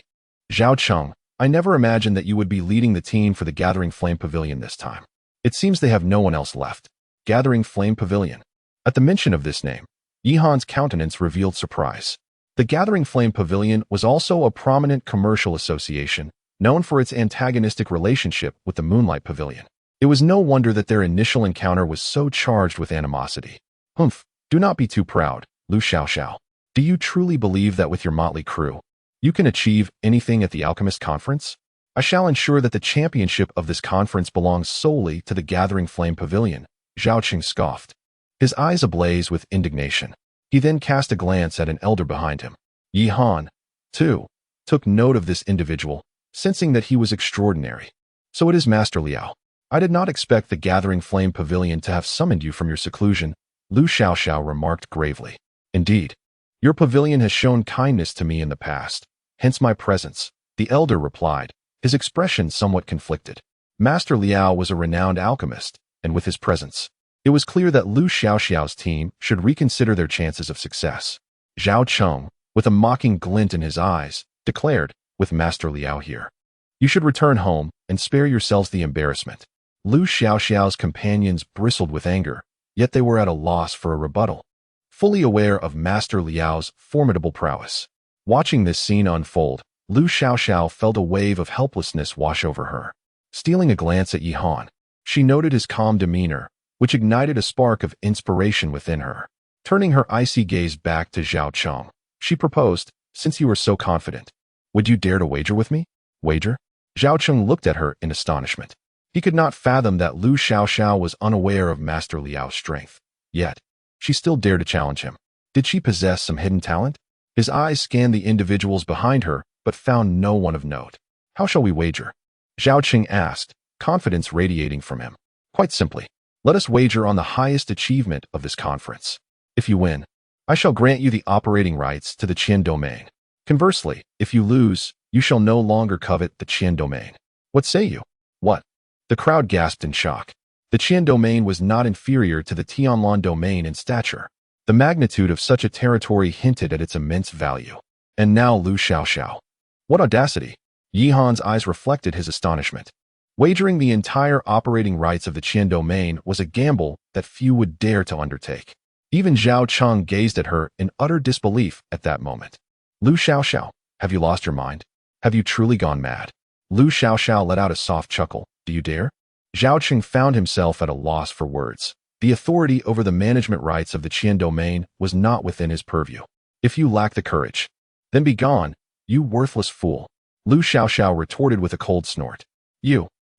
Zhao Cheng, I never imagined that you would be leading the team for the Gathering Flame Pavilion this time. It seems they have no one else left. Gathering Flame Pavilion. At the mention of this name, Yihan's countenance revealed surprise. The Gathering Flame Pavilion was also a prominent commercial association, known for its antagonistic relationship with the Moonlight Pavilion. It was no wonder that their initial encounter was so charged with animosity. Humph, do not be too proud, Lu Xiaoxiao. Do you truly believe that with your motley crew, you can achieve anything at the Alchemist Conference? I shall ensure that the championship of this conference belongs solely to the Gathering Flame Pavilion, Zhao Qing scoffed, his eyes ablaze with indignation. He then cast a glance at an elder behind him. Yihan, too, took note of this individual, sensing that he was extraordinary. So it is Master Liao. I did not expect the Gathering Flame Pavilion to have summoned you from your seclusion, Lu Xiaoxiao remarked gravely. Indeed, your pavilion has shown kindness to me in the past, hence my presence, the elder replied, his expression somewhat conflicted. Master Liao was a renowned alchemist, and with his presence, it was clear that Lu Xiaoxiao's team should reconsider their chances of success. Zhao Cheng, with a mocking glint in his eyes, declared, with Master Liao here, you should return home and spare yourselves the embarrassment. Lu Xiaoxiao's companions bristled with anger, yet they were at a loss for a rebuttal, fully aware of Master Liao's formidable prowess. Watching this scene unfold, Lu Xiaoxiao felt a wave of helplessness wash over her. Stealing a glance at Yihan, she noted his calm demeanor, which ignited a spark of inspiration within her. Turning her icy gaze back to Zhao Cheng, she proposed, since you were so confident, would you dare to wager with me? Wager? Zhao Cheng looked at her in astonishment. He could not fathom that Lu Xiaoxiao was unaware of Master Liao's strength. Yet, she still dared to challenge him. Did she possess some hidden talent? His eyes scanned the individuals behind her, but found no one of note. How shall we wager? Zhao Qing asked, confidence radiating from him. Quite simply, let us wager on the highest achievement of this conference. If you win, I shall grant you the operating rights to the Qian domain. Conversely, if you lose, you shall no longer covet the Qian domain. What say you? What? The crowd gasped in shock. The Qian domain was not inferior to the Tianlan domain in stature. The magnitude of such a territory hinted at its immense value. And now Lu Xiaoxiao. What audacity! Yihan's eyes reflected his astonishment. Wagering the entire operating rights of the Qian domain was a gamble that few would dare to undertake. Even Zhao Cheng gazed at her in utter disbelief at that moment. Lu Xiaoxiao, have you lost your mind? Have you truly gone mad? Lu Xiaoxiao let out a soft chuckle. Do you dare? Zhao Qing found himself at a loss for words. The authority over the management rights of the Qian domain was not within his purview. If you lack the courage, then be gone, you worthless fool. Lu Xiaoxiao retorted with a cold snort.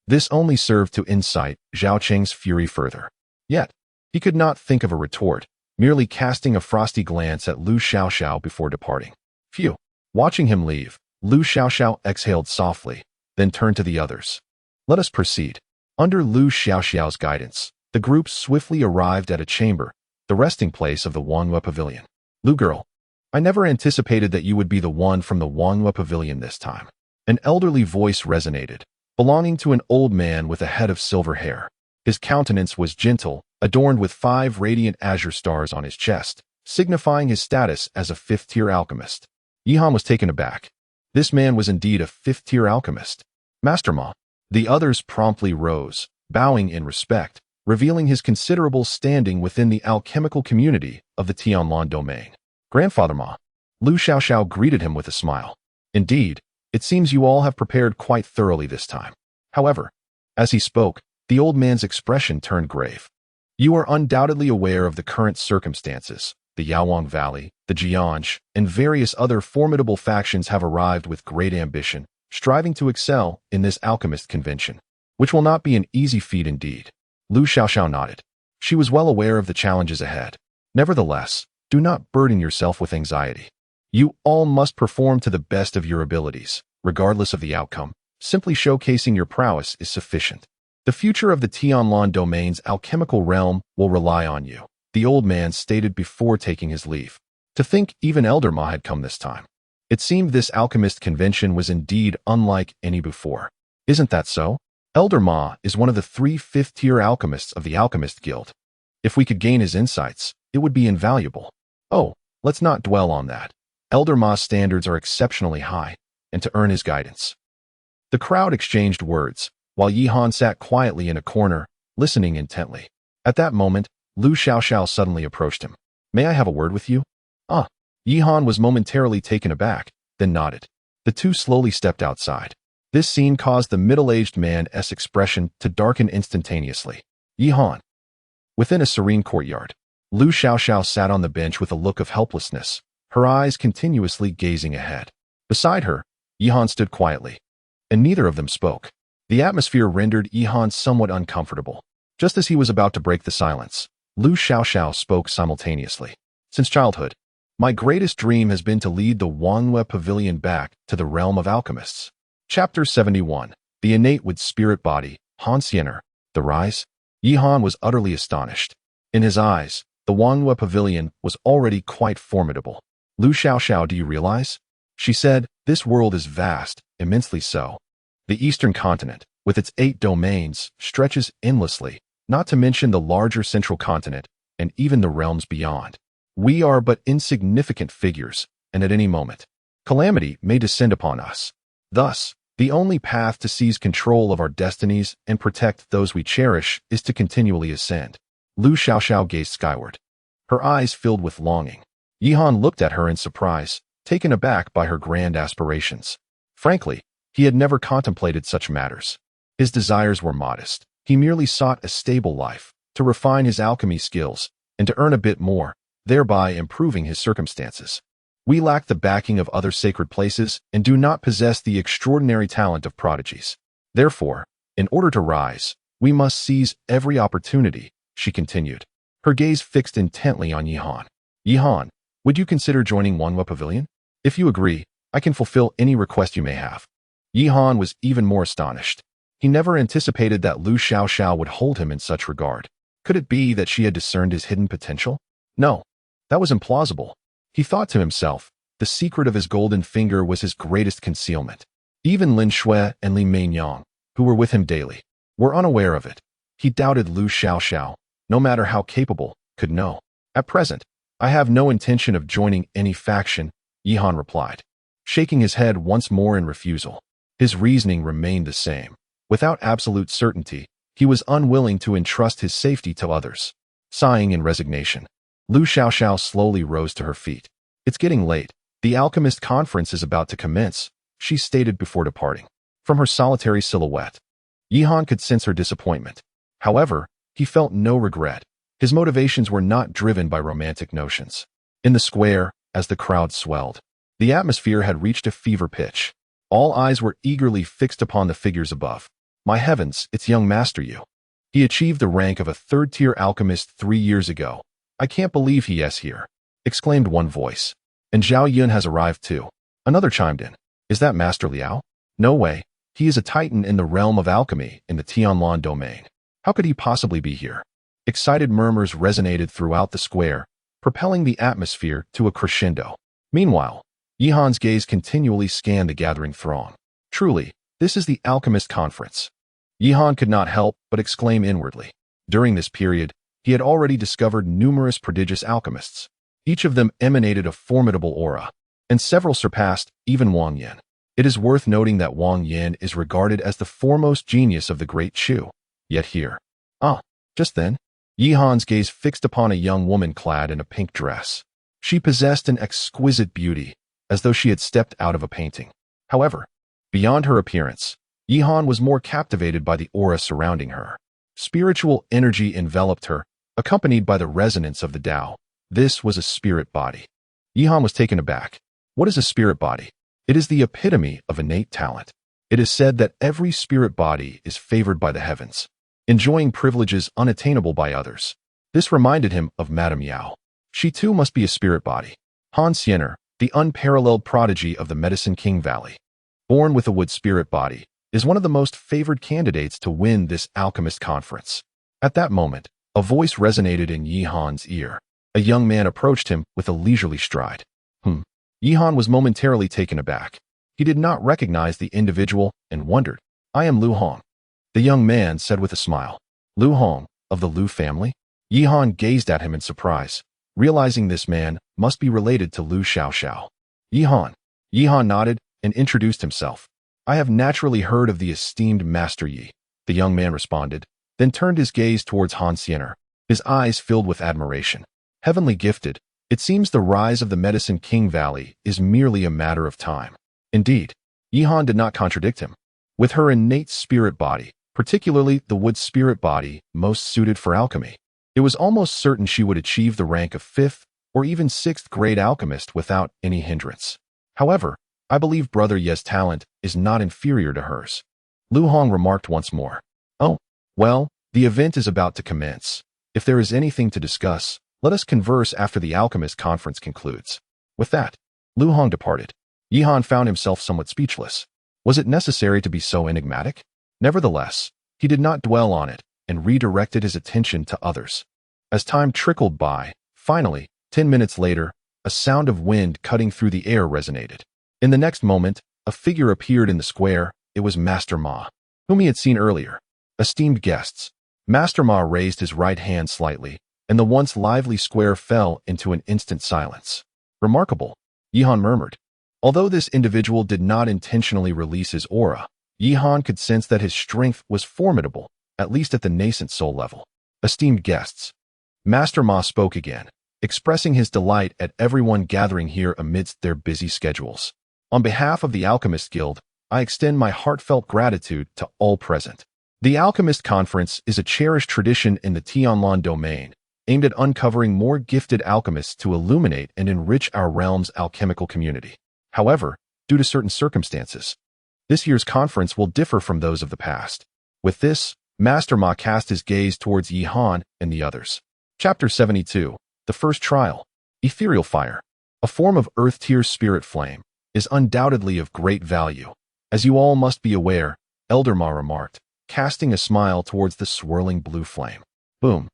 This only served to incite Zhao Qing's fury further. Yet, he could not think of a retort, merely casting a frosty glance at Lu Xiaoxiao before departing. Phew. Watching him leave, Lu Xiaoxiao exhaled softly, then turned to the others. Let us proceed. Under Lu Xiaoxiao's guidance, the group swiftly arrived at a chamber, the resting place of the Wanghua Pavilion. Lu girl, I never anticipated that you would be the one from the Wanghua Pavilion this time. An elderly voice resonated, belonging to an old man with a head of silver hair. His countenance was gentle, adorned with 5 radiant azure stars on his chest, signifying his status as a 5th-tier alchemist. Yihan was taken aback. This man was indeed a 5th-tier alchemist. Master Ma. The others promptly rose, bowing in respect, revealing his considerable standing within the alchemical community of the Tianlan domain. Grandfather Ma. Lu Xiaoxiao greeted him with a smile. Indeed, it seems you all have prepared quite thoroughly this time. However, as he spoke, the old man's expression turned grave. You are undoubtedly aware of the current circumstances. The Yaowang Valley, the Jianzhi, and various other formidable factions have arrived with great ambition, striving to excel in this alchemist convention, which will not be an easy feat indeed. Lu Xiaoxiao nodded. She was well aware of the challenges ahead. Nevertheless, do not burden yourself with anxiety. You all must perform to the best of your abilities, regardless of the outcome. Simply showcasing your prowess is sufficient. The future of the Tianlan domain's alchemical realm will rely on you, the old man stated before taking his leave. To think even Elder Ma had come this time. It seemed this alchemist convention was indeed unlike any before. Isn't that so? Elder Ma is one of the 3 5th-tier alchemists of the Alchemist Guild. If we could gain his insights, it would be invaluable. Oh, let's not dwell on that. Elder Ma's standards are exceptionally high, and to earn his guidance. The crowd exchanged words, while Yihan sat quietly in a corner, listening intently. At that moment, Lu Xiaoxiao suddenly approached him. May I have a word with you? Ah. Yihan was momentarily taken aback, then nodded. The two slowly stepped outside. This scene caused the middle-aged man's expression to darken instantaneously. Yihan. Within a serene courtyard, Lu Xiaoxiao sat on the bench with a look of helplessness, her eyes continuously gazing ahead. Beside her, Yihan stood quietly, and neither of them spoke. The atmosphere rendered Yihan somewhat uncomfortable. Just as he was about to break the silence, Lu Xiaoxiao spoke simultaneously. Since childhood, my greatest dream has been to lead the Wanlue Pavilion back to the realm of alchemists. Chapter 71. The Innate with Spirit Body, Hansiener, The Rise. Yihan was utterly astonished. In his eyes, the Wanlue Pavilion was already quite formidable. Lu Xiaoxiao, do you realize? She said, this world is vast, immensely so. The eastern continent, with its 8 domains, stretches endlessly, not to mention the larger central continent, and even the realms beyond. We are but insignificant figures, and at any moment, calamity may descend upon us. Thus, the only path to seize control of our destinies and protect those we cherish is to continually ascend. Lu Xiaoxiao gazed skyward. Her eyes filled with longing. Yihan looked at her in surprise, taken aback by her grand aspirations. Frankly, he had never contemplated such matters. His desires were modest. He merely sought a stable life, to refine his alchemy skills, and to earn a bit more, thereby improving his circumstances. We lack the backing of other sacred places and do not possess the extraordinary talent of prodigies. Therefore, in order to rise, we must seize every opportunity, she continued, her gaze fixed intently on Yihan. Yihan, would you consider joining Wanlue Pavilion? If you agree, I can fulfill any request you may have. Yihan was even more astonished. He never anticipated that Lu Xiaoxiao would hold him in such regard. Could it be that she had discerned his hidden potential? No, that was implausible. He thought to himself, the secret of his golden finger was his greatest concealment. Even Lin Shui and Li Meinyang, who were with him daily, were unaware of it. He doubted Lu Xiaoxiao, no matter how capable, could know. At present, I have no intention of joining any faction, Yihan replied, shaking his head once more in refusal. His reasoning remained the same. Without absolute certainty, he was unwilling to entrust his safety to others. Sighing in resignation, Lu Xiaoxiao slowly rose to her feet. It's getting late. The alchemist conference is about to commence, she stated before departing. From her solitary silhouette, Yihan could sense her disappointment. However, he felt no regret. His motivations were not driven by romantic notions. In the square, as the crowd swelled, the atmosphere had reached a fever pitch. All eyes were eagerly fixed upon the figures above. My heavens, it's young Master Yu. He achieved the rank of a third-tier alchemist 3 years ago. I can't believe he is here, exclaimed one voice. And Zhao Yun has arrived too. Another chimed in. Is that Master Liao? No way. He is a titan in the realm of alchemy in the Tianlan domain. How could he possibly be here? Excited murmurs resonated throughout the square, propelling the atmosphere to a crescendo. Meanwhile, Yihan's gaze continually scanned the gathering throng. Truly, this is the alchemist conference. Yihan could not help but exclaim inwardly. During this period, he had already discovered numerous prodigious alchemists. Each of them emanated a formidable aura, and several surpassed even Wang Yan. It is worth noting that Wang Yan is regarded as the foremost genius of the Great Chu. Yet here. Just then, Yihan's gaze fixed upon a young woman clad in a pink dress. She possessed an exquisite beauty, as though she had stepped out of a painting. However, beyond her appearance, Yihan was more captivated by the aura surrounding her. Spiritual energy enveloped her, accompanied by the resonance of the Tao. This was a spirit body. Yihan was taken aback. What is a spirit body? It is the epitome of innate talent. It is said that every spirit body is favored by the heavens, enjoying privileges unattainable by others. This reminded him of Madame Yao. She too must be a spirit body. Han Xiener, the unparalleled prodigy of the Medicine King Valley, born with a wood spirit body, is one of the most favored candidates to win this alchemist conference. At that moment, a voice resonated in Yihan's ear. A young man approached him with a leisurely stride. Yihan was momentarily taken aback. He did not recognize the individual and wondered. I am Lu Hong, the young man said with a smile. Lu Hong, of the Lu family? Yihan gazed at him in surprise, realizing this man must be related to Lu Xiaoxiao. Yihan nodded and introduced himself. I have naturally heard of the esteemed Master Yi, the young man responded, then turned his gaze towards Han Xiener, his eyes filled with admiration. Heavenly gifted, It seems the rise of the Medicine King Valley is merely a matter of time. Indeed, Yihan did not contradict him. With her innate spirit body, particularly the wood spirit body most suited for alchemy, it was almost certain she would achieve the rank of 5th or even 6th grade alchemist without any hindrance. However, I believe Brother Ye's talent is not inferior to hers. Lu Hong remarked once more. Oh, well, the event is about to commence. If there is anything to discuss, let us converse after the alchemist conference concludes. With that, Lu Hong departed. Yihan found himself somewhat speechless. Was it necessary to be so enigmatic? Nevertheless, he did not dwell on it and redirected his attention to others. As time trickled by, finally, 10 minutes later, a sound of wind cutting through the air resonated. In the next moment, a figure appeared in the square. It was Master Ma, whom he had seen earlier. Esteemed guests, Master Ma raised his right hand slightly, and the once lively square fell into an instant silence. Remarkable, Yihan murmured. Although this individual did not intentionally release his aura, Yihan could sense that his strength was formidable, at least at the nascent soul level. Esteemed guests, Master Ma spoke again, expressing his delight at everyone gathering here amidst their busy schedules. On behalf of the Alchemist Guild, I extend my heartfelt gratitude to all present. The Alchemist Conference is a cherished tradition in the Tianlan domain, aimed at uncovering more gifted alchemists to illuminate and enrich our realm's alchemical community. However, due to certain circumstances, this year's conference will differ from those of the past. With this, Master Ma cast his gaze towards Yihan and the others. Chapter 72. The First Trial. Ethereal Fire, a form of earth-tier spirit flame, is undoubtedly of great value. As you all must be aware, Elder Ma remarked, casting a smile towards the swirling blue flame. Boom.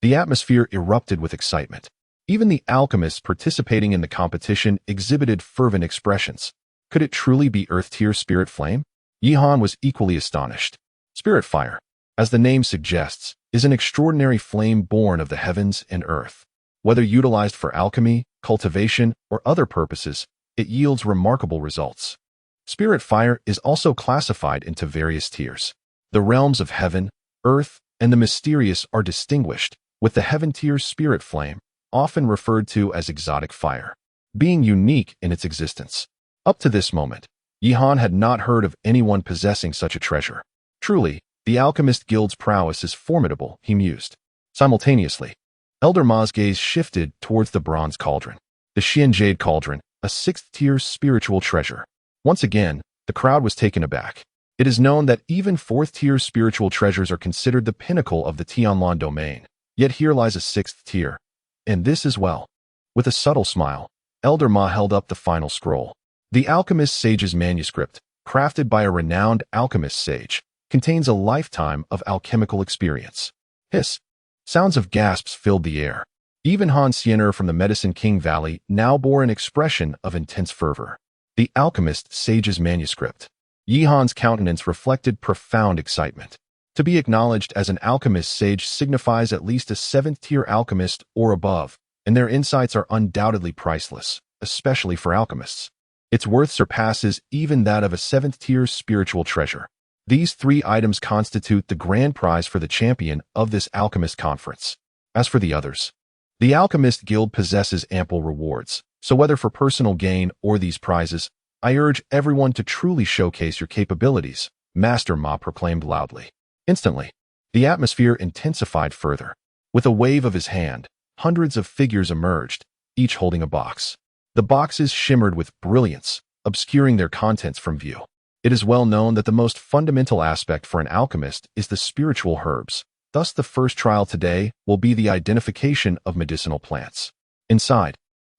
The atmosphere erupted with excitement. Even the alchemists participating in the competition exhibited fervent expressions. Could it truly be earth-tier spirit flame? Yihan was equally astonished. Spirit fire, as the name suggests, is an extraordinary flame born of the heavens and earth. Whether utilized for alchemy, cultivation, or other purposes, it yields remarkable results. Spirit fire is also classified into various tiers. The realms of heaven, earth, and the mysterious are distinguished, with the heaven-tier spirit flame, often referred to as exotic fire, being unique in its existence. Up to this moment, Yihan had not heard of anyone possessing such a treasure. Truly, the Alchemist Guild's prowess is formidable, he mused. Simultaneously, Elder Ma's gaze shifted towards the bronze cauldron. The Xian Jade Cauldron, a 6th-tier spiritual treasure. Once again, the crowd was taken aback. It is known that even 4th-tier spiritual treasures are considered the pinnacle of the Tianlan domain. Yet here lies a 6th tier, and this as well. With a subtle smile, Elder Ma held up the final scroll. The Alchemist Sage's manuscript, crafted by a renowned alchemist sage, contains a lifetime of alchemical experience. Hiss. Sounds of gasps filled the air. Even Han Xiener from the Medicine King Valley now bore an expression of intense fervor. The Alchemist Sage's manuscript. Yihan's countenance reflected profound excitement. To be acknowledged as an alchemist sage signifies at least a 7th-tier alchemist or above, and their insights are undoubtedly priceless, especially for alchemists. Its worth surpasses even that of a 7th-tier spiritual treasure. These 3 items constitute the grand prize for the champion of this alchemist conference. As for the others, the Alchemist Guild possesses ample rewards, so whether for personal gain or these prizes, I urge everyone to truly showcase your capabilities, Master Ma proclaimed loudly. Instantly, the atmosphere intensified further. With a wave of his hand, hundreds of figures emerged, each holding a box. The boxes shimmered with brilliance, obscuring their contents from view. It is well known that the most fundamental aspect for an alchemist is the spiritual herbs. Thus, the first trial today will be the identification of medicinal plants. Inside,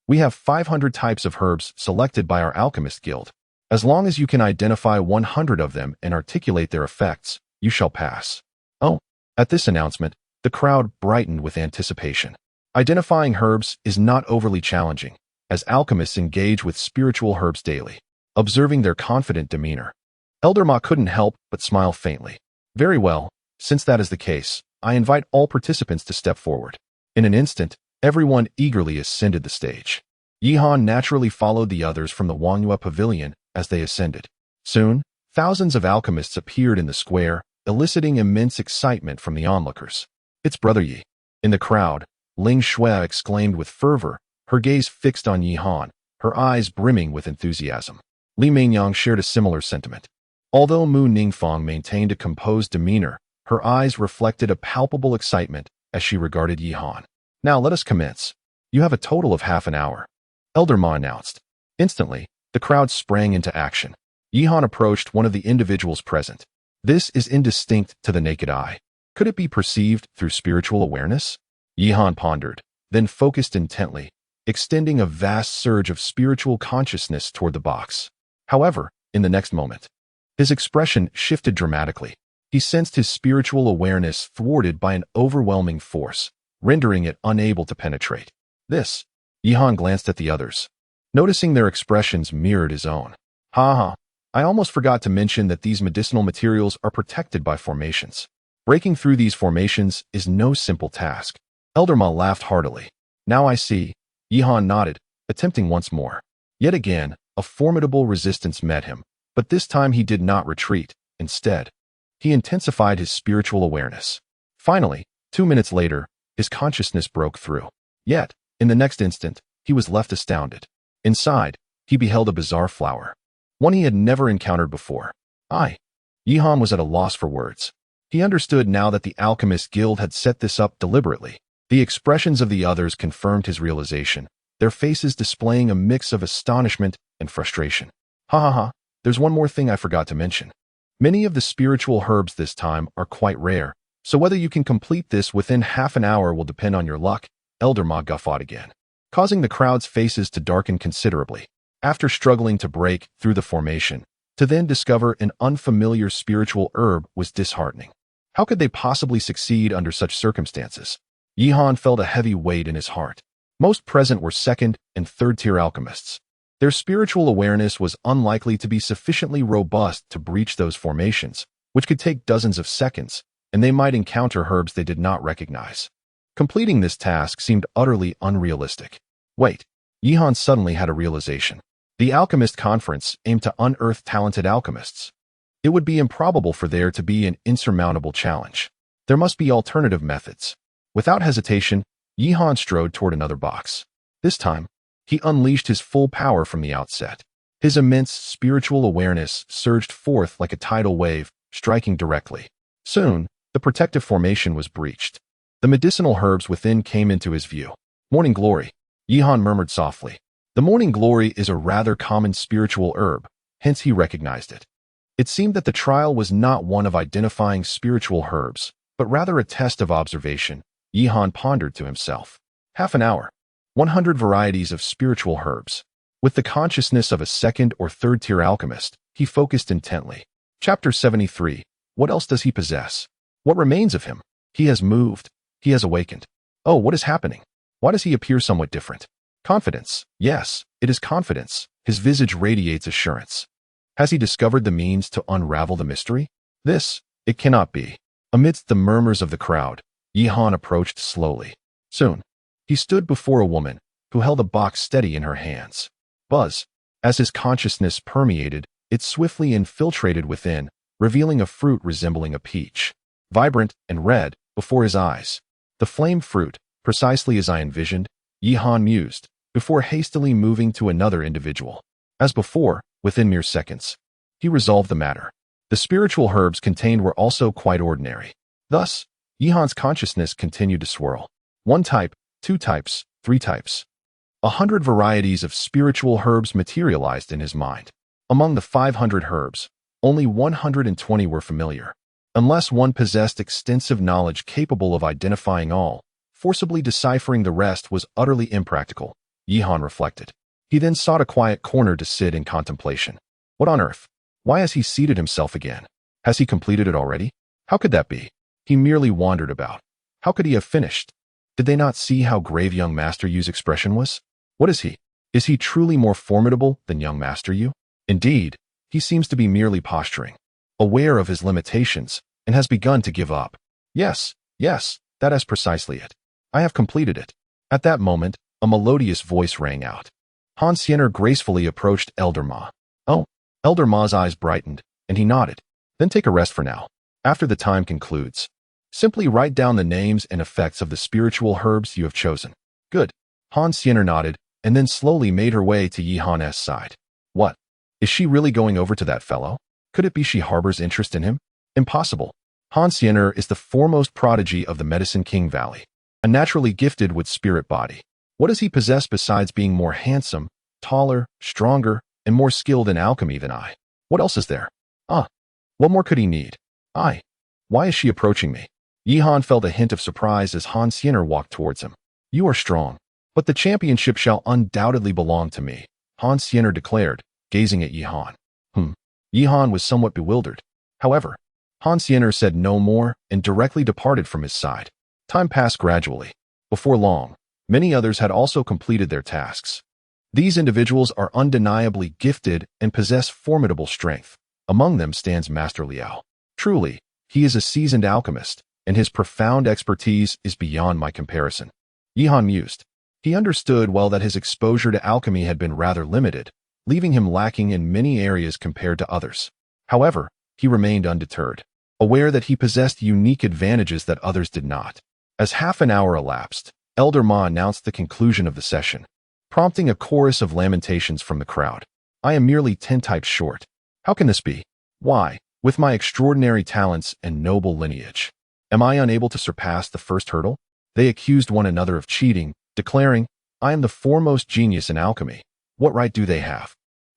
we have 500 types of herbs selected by our Alchemist Guild. As long as you can identify 100 of them and articulate their effects, you shall pass. Oh, at this announcement, the crowd brightened with anticipation. Identifying herbs is not overly challenging, as alchemists engage with spiritual herbs daily. Observing their confident demeanor, Elder Ma couldn't help but smile faintly. Very well, since that is the case, I invite all participants to step forward. In an instant, everyone eagerly ascended the stage. Yihan naturally followed the others from the Wangyue Pavilion as they ascended. Soon, thousands of alchemists appeared in the square, eliciting immense excitement from the onlookers. It's Brother Yi. In the crowd, Ling Shui exclaimed with fervor, her gaze fixed on Yi Han, her eyes brimming with enthusiasm. Li Mingyang shared a similar sentiment. Although Mu Ningfang maintained a composed demeanor, her eyes reflected a palpable excitement as she regarded Yi Han. Now let us commence. You have a total of half an hour, Elder Ma announced. Instantly, the crowd sprang into action. Yi Han approached one of the individuals present. This is indistinct to the naked eye. Could it be perceived through spiritual awareness? Yi Han pondered, then focused intently, extending a vast surge of spiritual consciousness toward the box. However, in the next moment, his expression shifted dramatically. He sensed his spiritual awareness thwarted by an overwhelming force, rendering it unable to penetrate. This, Yi Han glanced at the others, noticing their expressions mirrored his own. Ha! I almost forgot to mention that these medicinal materials are protected by formations. Breaking through these formations is no simple task. Elder Ma laughed heartily. Now I see. Yi Han nodded, attempting once more. Yet again, a formidable resistance met him, but this time he did not retreat. Instead, he intensified his spiritual awareness. Finally, 2 minutes later, his consciousness broke through. Yet, in the next instant, he was left astounded. Inside, he beheld a bizarre flower, one he had never encountered before. Yi Han was at a loss for words. He understood now that the Alchemist Guild had set this up deliberately. The expressions of the others confirmed his realization, their faces displaying a mix of astonishment and frustration. There's one more thing I forgot to mention. Many of the spiritual herbs this time are quite rare, so whether you can complete this within half an hour will depend on your luck, Elder Ma guffawed again, causing the crowd's faces to darken considerably. After struggling to break through the formation, to then discover an unfamiliar spiritual herb was disheartening. How could they possibly succeed under such circumstances? Yi Han felt a heavy weight in his heart. Most present were second and third-tier alchemists. Their spiritual awareness was unlikely to be sufficiently robust to breach those formations, which could take dozens of seconds, and they might encounter herbs they did not recognize. Completing this task seemed utterly unrealistic. Wait, Yi Han suddenly had a realization. The Alchemist Conference aimed to unearth talented alchemists. It would be improbable for there to be an insurmountable challenge. There must be alternative methods. Without hesitation, Yi Han strode toward another box. This time, he unleashed his full power from the outset. His immense spiritual awareness surged forth like a tidal wave, striking directly. Soon, the protective formation was breached. The medicinal herbs within came into his view. Morning Glory, Yi Han murmured softly. The Morning Glory is a rather common spiritual herb, hence he recognized it. It seemed that the trial was not one of identifying spiritual herbs, but rather a test of observation. Yi Han pondered to himself. Half an hour. 100 varieties of spiritual herbs. With the consciousness of a second or third-tier alchemist, he focused intently. Chapter 73. What else does he possess? What remains of him? He has moved. He has awakened. Oh, what is happening? Why does he appear somewhat different? Confidence. Yes, it is confidence. His visage radiates assurance. Has he discovered the means to unravel the mystery? It cannot be. Amidst the murmurs of the crowd, Yi Han approached slowly. Soon, he stood before a woman who held a box steady in her hands. Buzz. As his consciousness permeated, it swiftly infiltrated within, revealing a fruit resembling a peach. Vibrant and red before his eyes. The flame fruit, precisely as I envisioned, Yi Han mused, before hastily moving to another individual. As before, within mere seconds, he resolved the matter. The spiritual herbs contained were also quite ordinary. Thus, Yi Han's consciousness continued to swirl. 1 type, 2 types, 3 types. 100 varieties of spiritual herbs materialized in his mind. Among the 500 herbs, only 120 were familiar. Unless one possessed extensive knowledge capable of identifying all, forcibly deciphering the rest was utterly impractical, Yi Han reflected. He then sought a quiet corner to sit in contemplation. What on earth? Why has he seated himself again? Has he completed it already? How could that be? He merely wandered about. How could he have finished? Did they not see how grave young Master Yu's expression was? What is he? Is he truly more formidable than young Master Yu? Indeed, he seems to be merely posturing, aware of his limitations, and has begun to give up. Yes, that is precisely it. I have completed it. At that moment, a melodious voice rang out. Han Xiener gracefully approached Elder Ma. Oh, Elder Ma's eyes brightened, and he nodded. Then take a rest for now. After the time concludes, simply write down the names and effects of the spiritual herbs you have chosen. Good. Han Xiener nodded, and then slowly made her way to Yi Han's side. What? Is she really going over to that fellow? Could it be she harbors interest in him? Impossible. Han Xiener is the foremost prodigy of the Medicine King Valley, a naturally gifted with spirit body. What does he possess besides being more handsome, taller, stronger, and more skilled in alchemy than I? What else is there? What more could he need? Why is she approaching me? Yi Han felt a hint of surprise as Han Xiener walked towards him. You are strong, but the championship shall undoubtedly belong to me, Han Xiener declared, gazing at Yi Han. Yi Han was somewhat bewildered. However, Han Xiener said no more and directly departed from his side. Time passed gradually. Before long, many others had also completed their tasks. These individuals are undeniably gifted and possess formidable strength. Among them stands Master Liao. Truly, he is a seasoned alchemist, and his profound expertise is beyond my comparison. Yi Han mused. He understood well that his exposure to alchemy had been rather limited, leaving him lacking in many areas compared to others. However, he remained undeterred, aware that he possessed unique advantages that others did not. As half an hour elapsed, Elder Ma announced the conclusion of the session, prompting a chorus of lamentations from the crowd. I am merely 10 types short. How can this be? Why, with my extraordinary talents and noble lineage, am I unable to surpass the first hurdle? They accused one another of cheating, declaring, I am the foremost genius in alchemy. What right do they have?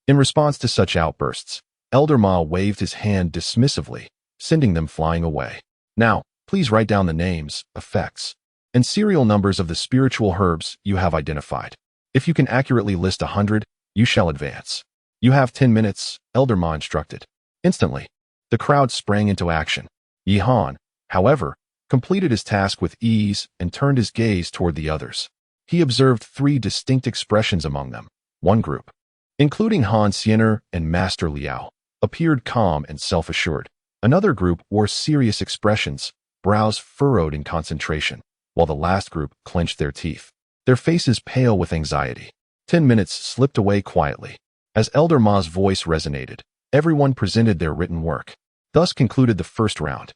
In response to such outbursts, Elder Ma waved his hand dismissively, sending them flying away. Now, please write down the names, effects, and serial numbers of the spiritual herbs you have identified. If you can accurately list 100, you shall advance. You have 10 minutes, Elder Ma instructed. Instantly, the crowd sprang into action. Yi Han, however, completed his task with ease and turned his gaze toward the others. He observed 3 distinct expressions among them. One group, including Han Xiener and Master Liao, appeared calm and self-assured. Another group wore serious expressions, brows furrowed in concentration, while the last group clenched their teeth, their faces pale with anxiety. 10 minutes slipped away quietly. As Elder Ma's voice resonated, everyone presented their written work. Thus concluded the first round.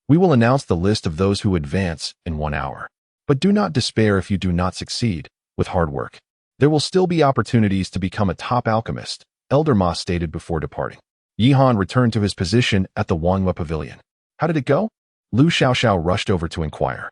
We will announce the list of those who advance in 1 hour. But do not despair if you do not succeed. With hard work, there will still be opportunities to become a top alchemist, Elder Ma stated before departing. Yi Han returned to his position at the Wanghua Pavilion. How did it go? Lu Xiaoxiao rushed over to inquire.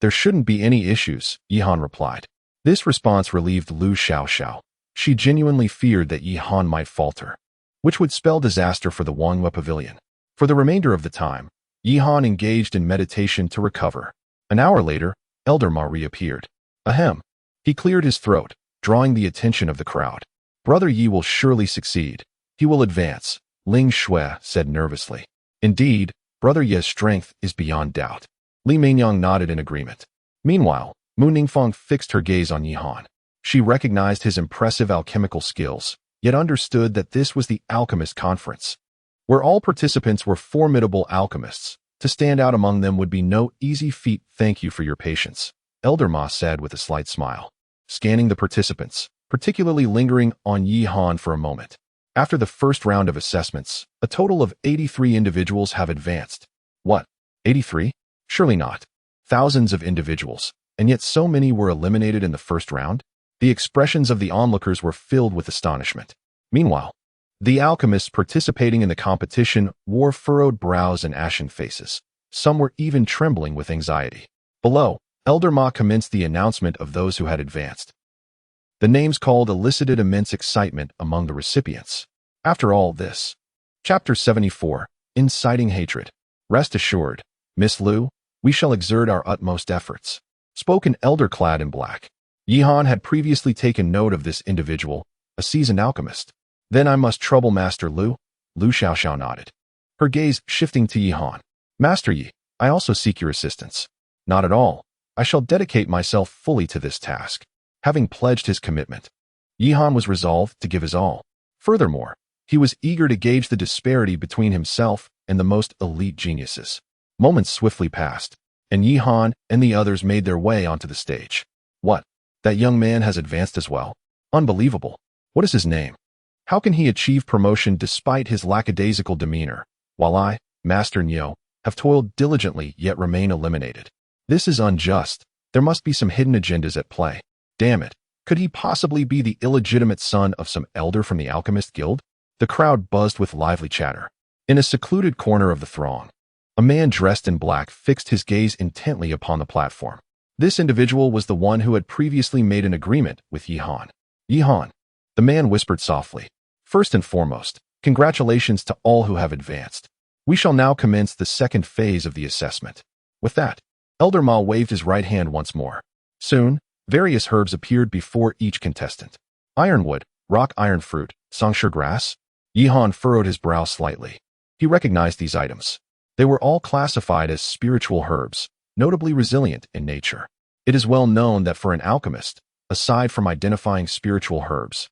There shouldn't be any issues, Yi Han replied. This response relieved Lu Xiaoxiao. She genuinely feared that Yi Han might falter, which would spell disaster for the Wanghua Pavilion. For the remainder of the time, Yi Han engaged in meditation to recover. An hour later, Elder Ma reappeared. Ahem. He cleared his throat, drawing the attention of the crowd. Brother Yi will surely succeed. He will advance, Ling Shui said nervously. Indeed, Brother Ye's strength is beyond doubt. Li Mingyang nodded in agreement. Meanwhile, Mu Ningfang fixed her gaze on Yi Han. She recognized his impressive alchemical skills, yet understood that this was the Alchemist Conference, where all participants were formidable alchemists. To stand out among them would be no easy feat. Thank you for your patience, Elder Ma said with a slight smile, scanning the participants, particularly lingering on Yi Han for a moment. After the first round of assessments, a total of 83 individuals have advanced. What? 83? Surely not. Thousands of individuals, and yet so many were eliminated in the first round? The expressions of the onlookers were filled with astonishment. Meanwhile, the alchemists participating in the competition wore furrowed brows and ashen faces. Some were even trembling with anxiety. Below, Elder Ma commenced the announcement of those who had advanced. The names called elicited immense excitement among the recipients. After all this, Chapter 74, Inciting Hatred. Rest assured, Miss Lu, we shall exert our utmost efforts, spoke an elder clad in black. Yi Han had previously taken note of this individual, a seasoned alchemist. Then I must trouble Master Lu, Lu Xiaoxiao nodded, her gaze shifting to Yi Han. Master Yi, I also seek your assistance. Not at all. I shall dedicate myself fully to this task. Having pledged his commitment, Yi Han was resolved to give his all. Furthermore, he was eager to gauge the disparity between himself and the most elite geniuses. Moments swiftly passed, and Yi Han and the others made their way onto the stage. What? That young man has advanced as well? Unbelievable. What is his name? How can he achieve promotion despite his lackadaisical demeanor, while I, Master Nyo, have toiled diligently yet remain eliminated? This is unjust. There must be some hidden agendas at play. Damn it. Could he possibly be the illegitimate son of some elder from the Alchemist Guild? The crowd buzzed with lively chatter. In a secluded corner of the throng, a man dressed in black fixed his gaze intently upon the platform. This individual was the one who had previously made an agreement with Yihan. Yihan, the man whispered softly. First and foremost, congratulations to all who have advanced. We shall now commence the second phase of the assessment. With that, Elder Ma waved his right hand once more. Soon, various herbs appeared before each contestant. Ironwood, rock iron fruit, songshur grass. Yihan furrowed his brow slightly. He recognized these items. They were all classified as spiritual herbs, notably resilient in nature. It is well known that for an alchemist, aside from identifying spiritual herbs,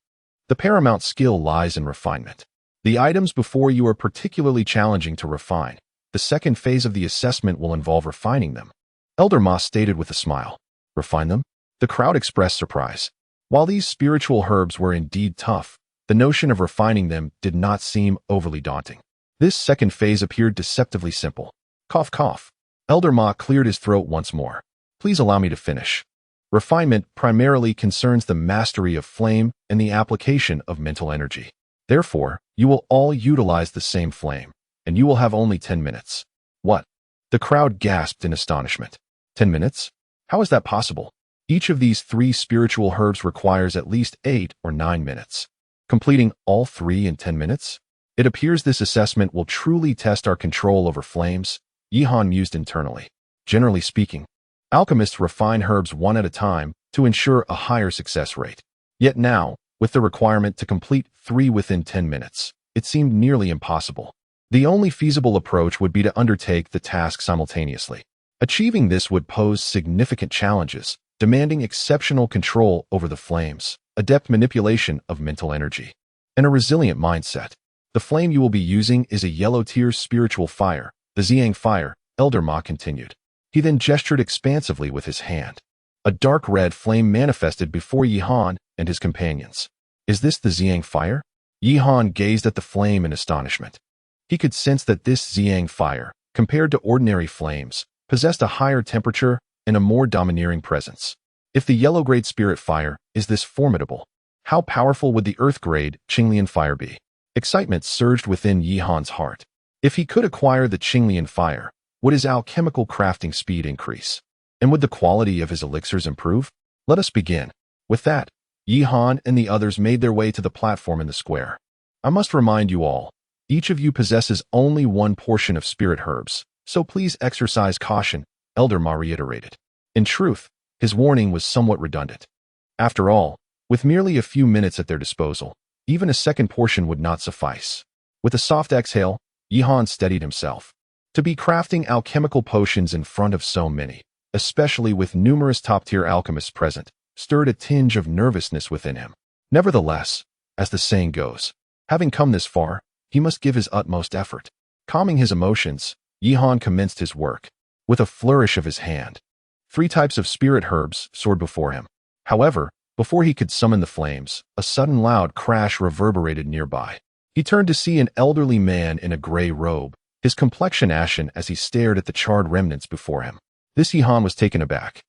the paramount skill lies in refinement. The items before you are particularly challenging to refine. The second phase of the assessment will involve refining them. Elder Ma stated with a smile. Refine them? The crowd expressed surprise. While these spiritual herbs were indeed tough, the notion of refining them did not seem overly daunting. This second phase appeared deceptively simple. Cough, cough. Elder Ma cleared his throat once more. Please allow me to finish. Refinement primarily concerns the mastery of flame and the application of mental energy. Therefore, you will all utilize the same flame, and you will have only 10 minutes. What? The crowd gasped in astonishment. 10 minutes? How is that possible? Each of these 3 spiritual herbs requires at least 8 or 9 minutes. Completing all 3 in 10 minutes? It appears this assessment will truly test our control over flames, Yihan mused internally. Generally speaking, alchemists refine herbs one at a time to ensure a higher success rate. Yet now, with the requirement to complete 3 within 10 minutes, it seemed nearly impossible. The only feasible approach would be to undertake the task simultaneously. Achieving this would pose significant challenges, demanding exceptional control over the flames, adept manipulation of mental energy, and a resilient mindset. The flame you will be using is a yellow-tier spiritual fire, the Ziyang fire, Elder Ma continued. He then gestured expansively with his hand. A dark red flame manifested before Yihan and his companions. Is this the Ziyang fire? Yihan gazed at the flame in astonishment. He could sense that this Ziyang fire, compared to ordinary flames, possessed a higher temperature and a more domineering presence. If the yellow-grade spirit fire is this formidable, how powerful would the earth-grade Qinglian fire be? Excitement surged within Yihan's heart. If he could acquire the Qinglian fire, would his alchemical crafting speed increase? And would the quality of his elixirs improve? Let us begin. With that, Yihan and the others made their way to the platform in the square. I must remind you all, each of you possesses only one portion of spirit herbs, so please exercise caution, Elder Ma reiterated. In truth, his warning was somewhat redundant. After all, with merely a few minutes at their disposal, even a second portion would not suffice. With a soft exhale, Yihan steadied himself. To be crafting alchemical potions in front of so many, especially with numerous top-tier alchemists present, stirred a tinge of nervousness within him. Nevertheless, as the saying goes, having come this far, he must give his utmost effort. Calming his emotions, Yihan commenced his work. With a flourish of his hand, 3 types of spirit herbs soared before him. However, before he could summon the flames, a sudden loud crash reverberated nearby. He turned to see an elderly man in a gray robe, his complexion ashen as he stared at the charred remnants before him. This Yihan was taken aback.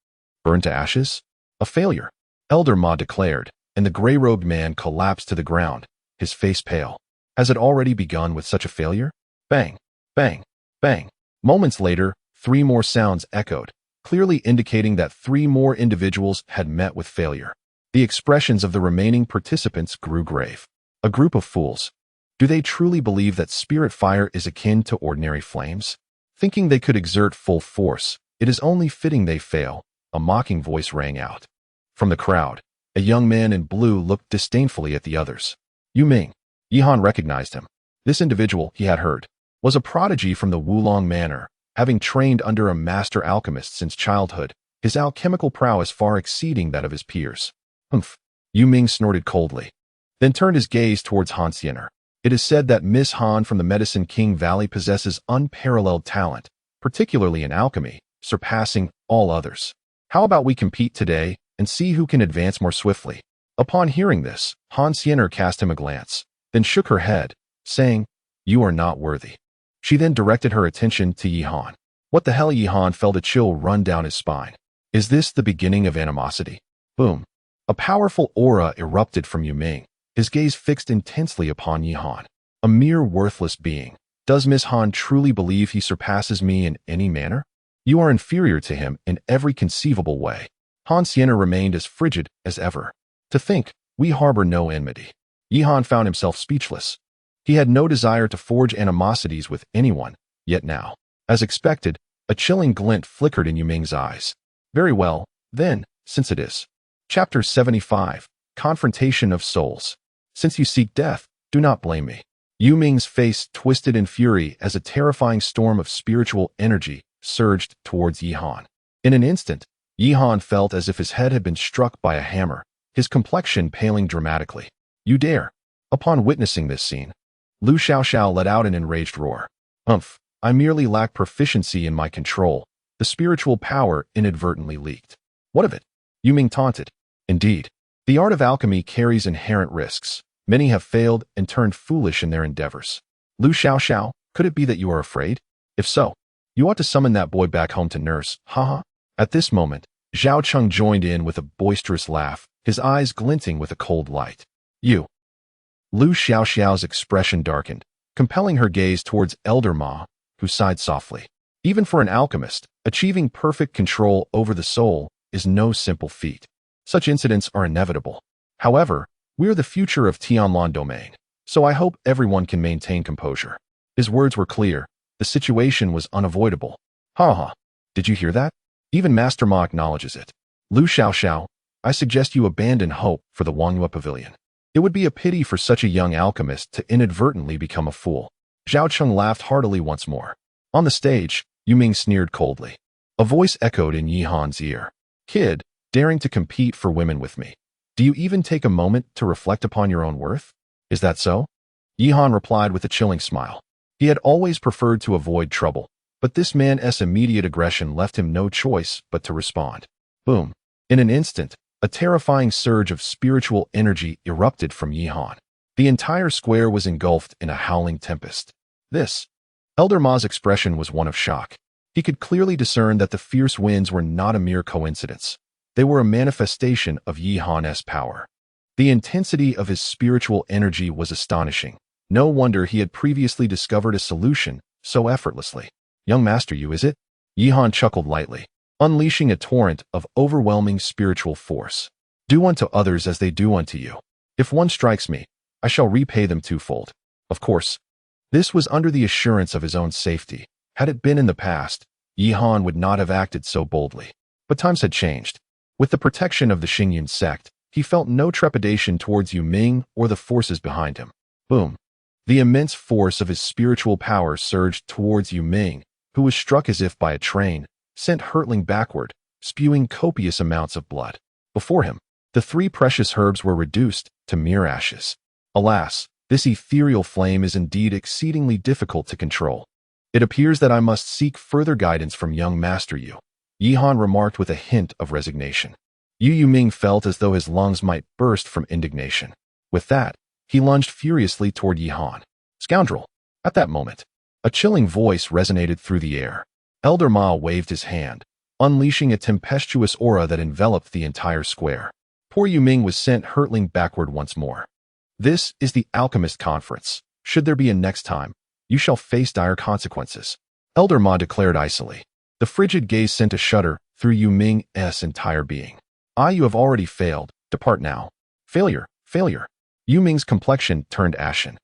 Burned to ashes? A failure, Elder Ma declared, and the gray-robed man collapsed to the ground, his face pale. Has it already begun with such a failure? Bang, bang, bang. Moments later, 3 more sounds echoed, clearly indicating that 3 more individuals had met with failure. The expressions of the remaining participants grew grave. A group of fools. Do they truly believe that spirit fire is akin to ordinary flames? Thinking they could exert full force, it is only fitting they fail, a mocking voice rang out. From the crowd, a young man in blue looked disdainfully at the others. Yu Ming. Yihan recognized him. This individual, he had heard, was a prodigy from the Wulong Manor, having trained under a master alchemist since childhood, his alchemical prowess far exceeding that of his peers. Humph. Yu Ming snorted coldly, then turned his gaze towards Han Xiener. It is said that Miss Han from the Medicine King Valley possesses unparalleled talent, particularly in alchemy, surpassing all others. How about we compete today and see who can advance more swiftly? Upon hearing this, Han Xiener cast him a glance, then shook her head, saying, You are not worthy. She then directed her attention to Yihan. What the hell? Yihan felt a chill run down his spine. Is this the beginning of animosity? Boom. A powerful aura erupted from Yuming, his gaze fixed intensely upon Yi Han. A mere worthless being. Does Miss Han truly believe he surpasses me in any manner? You are inferior to him in every conceivable way. Han Xian'er remained as frigid as ever. To think, we harbor no enmity. Yi Han found himself speechless. He had no desire to forge animosities with anyone, yet now, as expected, a chilling glint flickered in Yuming's eyes. Very well, then, since it is. Chapter 75, Confrontation of Souls. Since you seek death, do not blame me. Yuming's face twisted in fury as a terrifying storm of spiritual energy surged towards Yi Han. In an instant, Yi Han felt as if his head had been struck by a hammer, his complexion paling dramatically. You dare! Upon witnessing this scene, Lu Xiaoxiao let out an enraged roar. I merely lack proficiency in my control. The spiritual power inadvertently leaked. What of it? Yuming taunted. Indeed, the art of alchemy carries inherent risks. Many have failed and turned foolish in their endeavors. Lu Xiaoxiao, could it be that you are afraid? If so, you ought to summon that boy back home to nurse, haha. At this moment, Zhao Cheng joined in with a boisterous laugh, his eyes glinting with a cold light. You. Lu Xiaoxiao's expression darkened, compelling her gaze towards Elder Ma, who sighed softly. Even for an alchemist, achieving perfect control over the soul is no simple feat. Such incidents are inevitable. However, we are the future of Tianlan domain, so I hope everyone can maintain composure. His words were clear. The situation was unavoidable. Ha. Did you hear that? Even Master Ma acknowledges it. Lu Xiaoxiao, I suggest you abandon hope for the Wangyue Pavilion. It would be a pity for such a young alchemist to inadvertently become a fool. Zhao Cheng laughed heartily once more. On the stage, Yuming sneered coldly. A voice echoed in Yi Han's ear. Kid, daring to compete for women with me. Do you even take a moment to reflect upon your own worth? Is that so? Yi Han replied with a chilling smile. He had always preferred to avoid trouble, but this man's immediate aggression left him no choice but to respond. Boom. In an instant, a terrifying surge of spiritual energy erupted from Yi Han. The entire square was engulfed in a howling tempest. This. Elder Ma's expression was one of shock. He could clearly discern that the fierce winds were not a mere coincidence. They were a manifestation of Yi Han's power. The intensity of his spiritual energy was astonishing. No wonder he had previously discovered a solution so effortlessly. Young Master Yu, is it? Yi Han chuckled lightly, unleashing a torrent of overwhelming spiritual force. Do unto others as they do unto you. If one strikes me, I shall repay them twofold. Of course, this was under the assurance of his own safety. Had it been in the past, Yi Han would not have acted so boldly. But times had changed. With the protection of the Xingyun sect, he felt no trepidation towards Yuming or the forces behind him. Boom. The immense force of his spiritual power surged towards Yuming, who was struck as if by a train, sent hurtling backward, spewing copious amounts of blood. Before him, the three precious herbs were reduced to mere ashes. Alas, this ethereal flame is indeed exceedingly difficult to control. It appears that I must seek further guidance from young Master Yu. Yi Han remarked with a hint of resignation. Yu Yuming felt as though his lungs might burst from indignation. With that, he lunged furiously toward Yi Han. Scoundrel! At that moment, a chilling voice resonated through the air. Elder Ma waved his hand, unleashing a tempestuous aura that enveloped the entire square. Poor Yuming was sent hurtling backward once more. This is the Alchemist Conference. Should there be a next time, you shall face dire consequences. Elder Ma declared icily. The frigid gaze sent a shudder through Yuming's entire being. You have already failed. Depart now. Failure. Yuming's complexion turned ashen.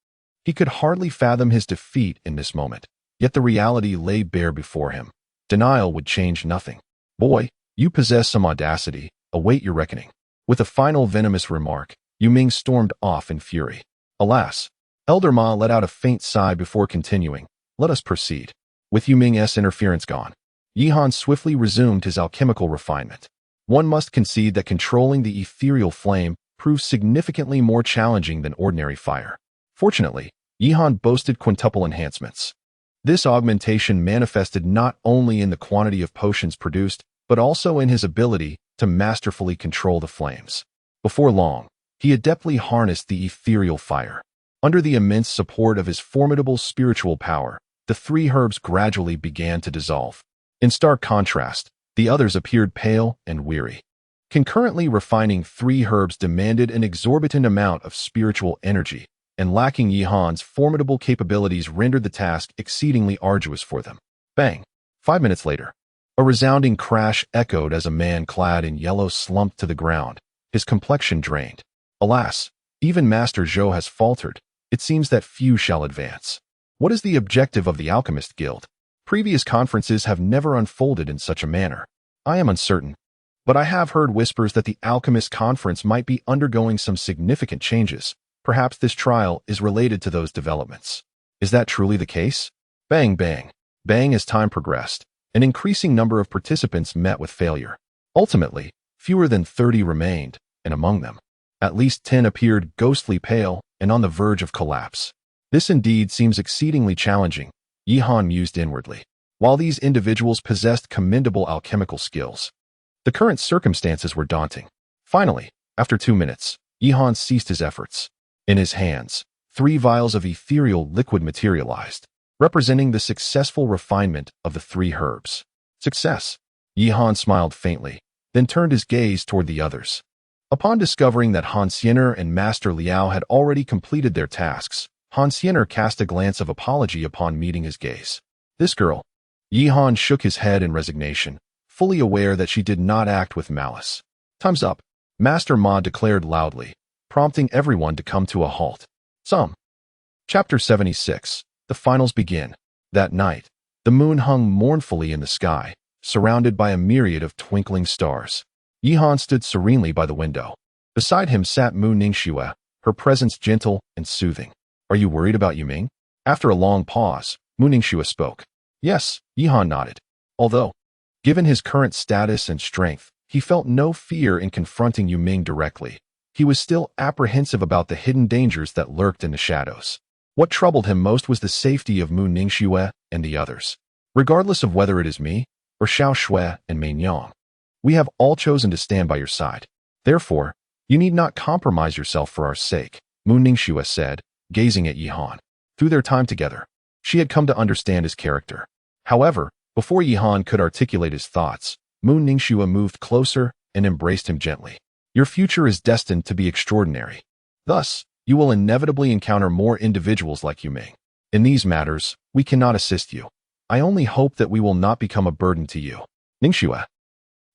He could hardly fathom his defeat in this moment, yet the reality lay bare before him. Denial would change nothing. Boy, you possess some audacity. Await your reckoning. With a final venomous remark, Yuming stormed off in fury. Alas, Elder Ma let out a faint sigh before continuing. Let us proceed. With Yuming's interference gone, Yi Han swiftly resumed his alchemical refinement. One must concede that controlling the ethereal flame proved significantly more challenging than ordinary fire. Fortunately, Yi Han boasted quintuple enhancements. This augmentation manifested not only in the quantity of potions produced, but also in his ability to masterfully control the flames. Before long, he adeptly harnessed the ethereal fire. Under the immense support of his formidable spiritual power, the three herbs gradually began to dissolve. In stark contrast, the others appeared pale and weary. Concurrently, refining 3 herbs demanded an exorbitant amount of spiritual energy, and lacking Yihan's formidable capabilities rendered the task exceedingly arduous for them. Bang! 5 minutes later, a resounding crash echoed as a man clad in yellow slumped to the ground, his complexion drained. Alas, even Master Zhou has faltered. It seems that few shall advance. What is the objective of the Alchemist Guild? Previous conferences have never unfolded in such a manner. I am uncertain, but I have heard whispers that the Alchemist Conference might be undergoing some significant changes. Perhaps this trial is related to those developments. Is that truly the case? Bang, bang, bang. As time progressed, an increasing number of participants met with failure. Ultimately, fewer than 30 remained, and among them, at least 10 appeared ghostly pale and on the verge of collapse. This indeed seems exceedingly challenging, Yihan mused inwardly. While these individuals possessed commendable alchemical skills, the current circumstances were daunting. Finally, after 2 minutes, Yihan ceased his efforts. In his hands, 3 vials of ethereal liquid materialized, representing the successful refinement of the 3 herbs. Success! Yihan smiled faintly, then turned his gaze toward the others. Upon discovering that Hansiener and Master Liao had already completed their tasks, Hansiener cast a glance of apology upon meeting his gaze. This girl. Yihan shook his head in resignation, fully aware that she did not act with malice. Time's up, Master Ma declared loudly, prompting everyone to come to a halt. Chapter 76. The finals begin. That night, the moon hung mournfully in the sky, surrounded by a myriad of twinkling stars. Yihan stood serenely by the window. Beside him sat Mu Ningxue, her presence gentle and soothing. Are you worried about Yuming? After a long pause, Mu Ningxue spoke. Yes, Yihan nodded. Although, given his current status and strength, he felt no fear in confronting Yuming directly. He was still apprehensive about the hidden dangers that lurked in the shadows. What troubled him most was the safety of Mu Ningxue and the others. Regardless of whether it is me, or Xiao Shui and Mei Yang, we have all chosen to stand by your side. Therefore, you need not compromise yourself for our sake, Mu Ningxue said, gazing at Yihan. Through their time together, she had come to understand his character. However, before Yihan could articulate his thoughts, Mu Ningxue moved closer and embraced him gently. Your future is destined to be extraordinary. Thus, you will inevitably encounter more individuals like Yuming. In these matters, we cannot assist you. I only hope that we will not become a burden to you. Ningxue.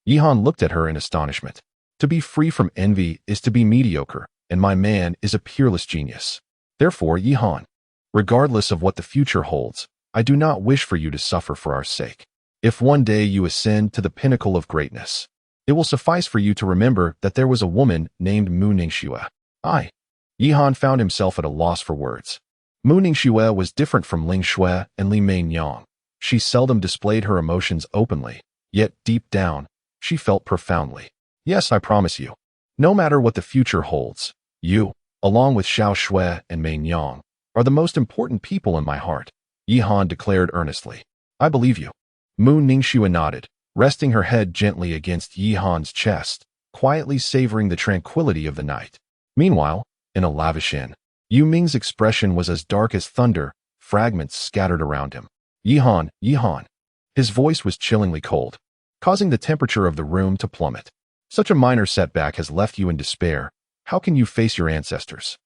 Yihan looked at her in astonishment. To be free from envy is to be mediocre, and my man is a peerless genius. Therefore, Yihan, regardless of what the future holds, I do not wish for you to suffer for our sake. If one day you ascend to the pinnacle of greatness, it will suffice for you to remember that there was a woman named Mu Ningxue. Yihan found himself at a loss for words. Mu Ningxue was different from Ling Shui and Li Meinyang. She seldom displayed her emotions openly, yet deep down, she felt profoundly. Yes, I promise you. No matter what the future holds, you, along with Xiao Shui and Meinyang, are the most important people in my heart, Yihan declared earnestly. I believe you. Mu Ningxue nodded, resting her head gently against Yihan's chest, quietly savoring the tranquility of the night. Meanwhile, in a lavish inn, Yuming's expression was as dark as thunder, fragments scattered around him. Yihan, Yihan. His voice was chillingly cold, causing the temperature of the room to plummet. Such a minor setback has left you in despair. How can you face your ancestors?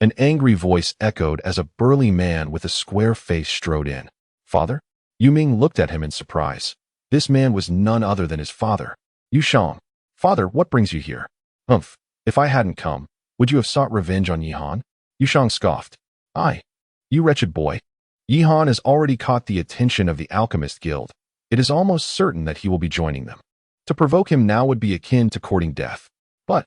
An angry voice echoed as a burly man with a square face strode in. Father? Yuming looked at him in surprise. This man was none other than his father. Yushang. Father, what brings you here? Humph. If I hadn't come, would you have sought revenge on Yihan? Yushang scoffed. You wretched boy. Yihan has already caught the attention of the Alchemist Guild. It is almost certain that he will be joining them. To provoke him now would be akin to courting death. But,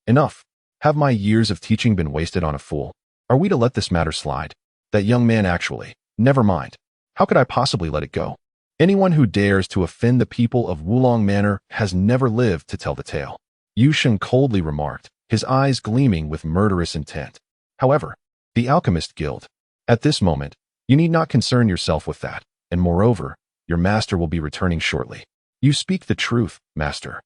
enough. Have my years of teaching been wasted on a fool? Are we to let this matter slide? That young man actually. Never mind. How could I possibly let it go? Anyone who dares to offend the people of Wulong Manor has never lived to tell the tale. Yusheng coldly remarked, his eyes gleaming with murderous intent. However, the Alchemist Guild. At this moment, you need not concern yourself with that, and moreover, your master will be returning shortly. You speak the truth, master.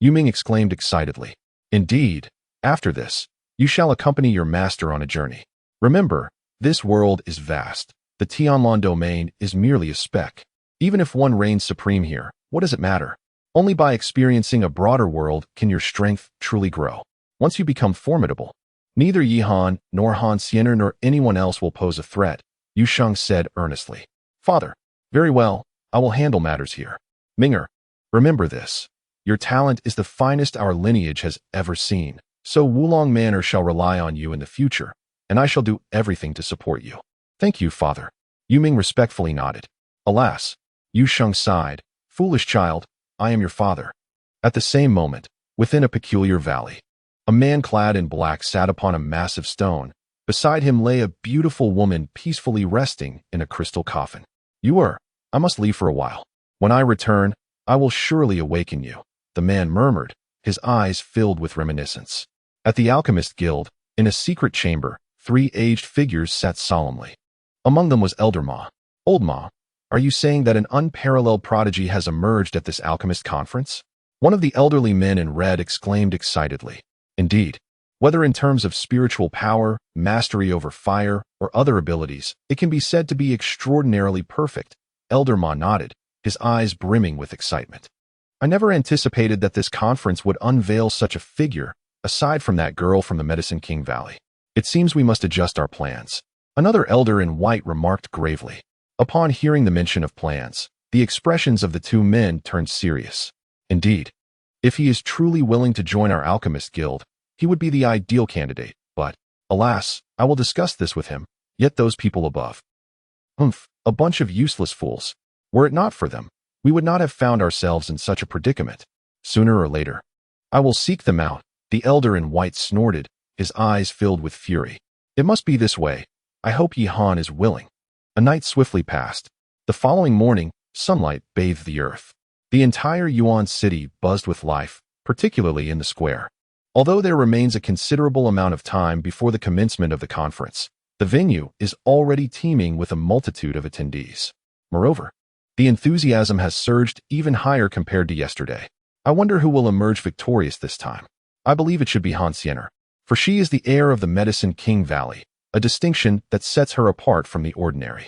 Yuming exclaimed excitedly. Indeed, after this, you shall accompany your master on a journey. Remember, this world is vast. The Tianlong domain is merely a speck. Even if one reigns supreme here, what does it matter? Only by experiencing a broader world can your strength truly grow. Once you become formidable, neither Yihan nor Han Xiener nor anyone else will pose a threat, Yu Sheng said earnestly. Father, very well, I will handle matters here. Ming'er, remember this. Your talent is the finest our lineage has ever seen, so Wulong Manor shall rely on you in the future, and I shall do everything to support you. Thank you, father. Yu Ming respectfully nodded. Alas, Yu Sheng sighed. Foolish child, I am your father. At the same moment, within a peculiar valley, a man clad in black sat upon a massive stone. Beside him lay a beautiful woman peacefully resting in a crystal coffin. I must leave for a while. When I return, I will surely awaken you, the man murmured, his eyes filled with reminiscence. At the Alchemist Guild, in a secret chamber, 3 aged figures sat solemnly. Among them was Elder Ma. Old Ma, are you saying that an unparalleled prodigy has emerged at this alchemist conference? One of the elderly men in red exclaimed excitedly. Indeed, whether in terms of spiritual power, mastery over fire, or other abilities, it can be said to be extraordinarily perfect. Elder Ma nodded, his eyes brimming with excitement. I never anticipated that this conference would unveil such a figure, aside from that girl from the Medicine King Valley. It seems we must adjust our plans. Another elder in white remarked gravely. Upon hearing the mention of plans, the expressions of the 2 men turned serious. Indeed, if he is truly willing to join our Alchemist Guild, he would be the ideal candidate, but, alas, I will discuss this with him, yet those people above. A bunch of useless fools. Were it not for them, we would not have found ourselves in such a predicament. Sooner or later, I will seek them out, the elder in white snorted, his eyes filled with fury. It must be this way. I hope Yihan is willing. A night swiftly passed. The following morning, sunlight bathed the earth. The entire Yuan city buzzed with life, particularly in the square. Although there remains a considerable amount of time before the commencement of the conference, the venue is already teeming with a multitude of attendees. Moreover, the enthusiasm has surged even higher compared to yesterday. I wonder who will emerge victorious this time. I believe it should be Han Xiener, for she is the heir of the Medicine King Valley, a distinction that sets her apart from the ordinary.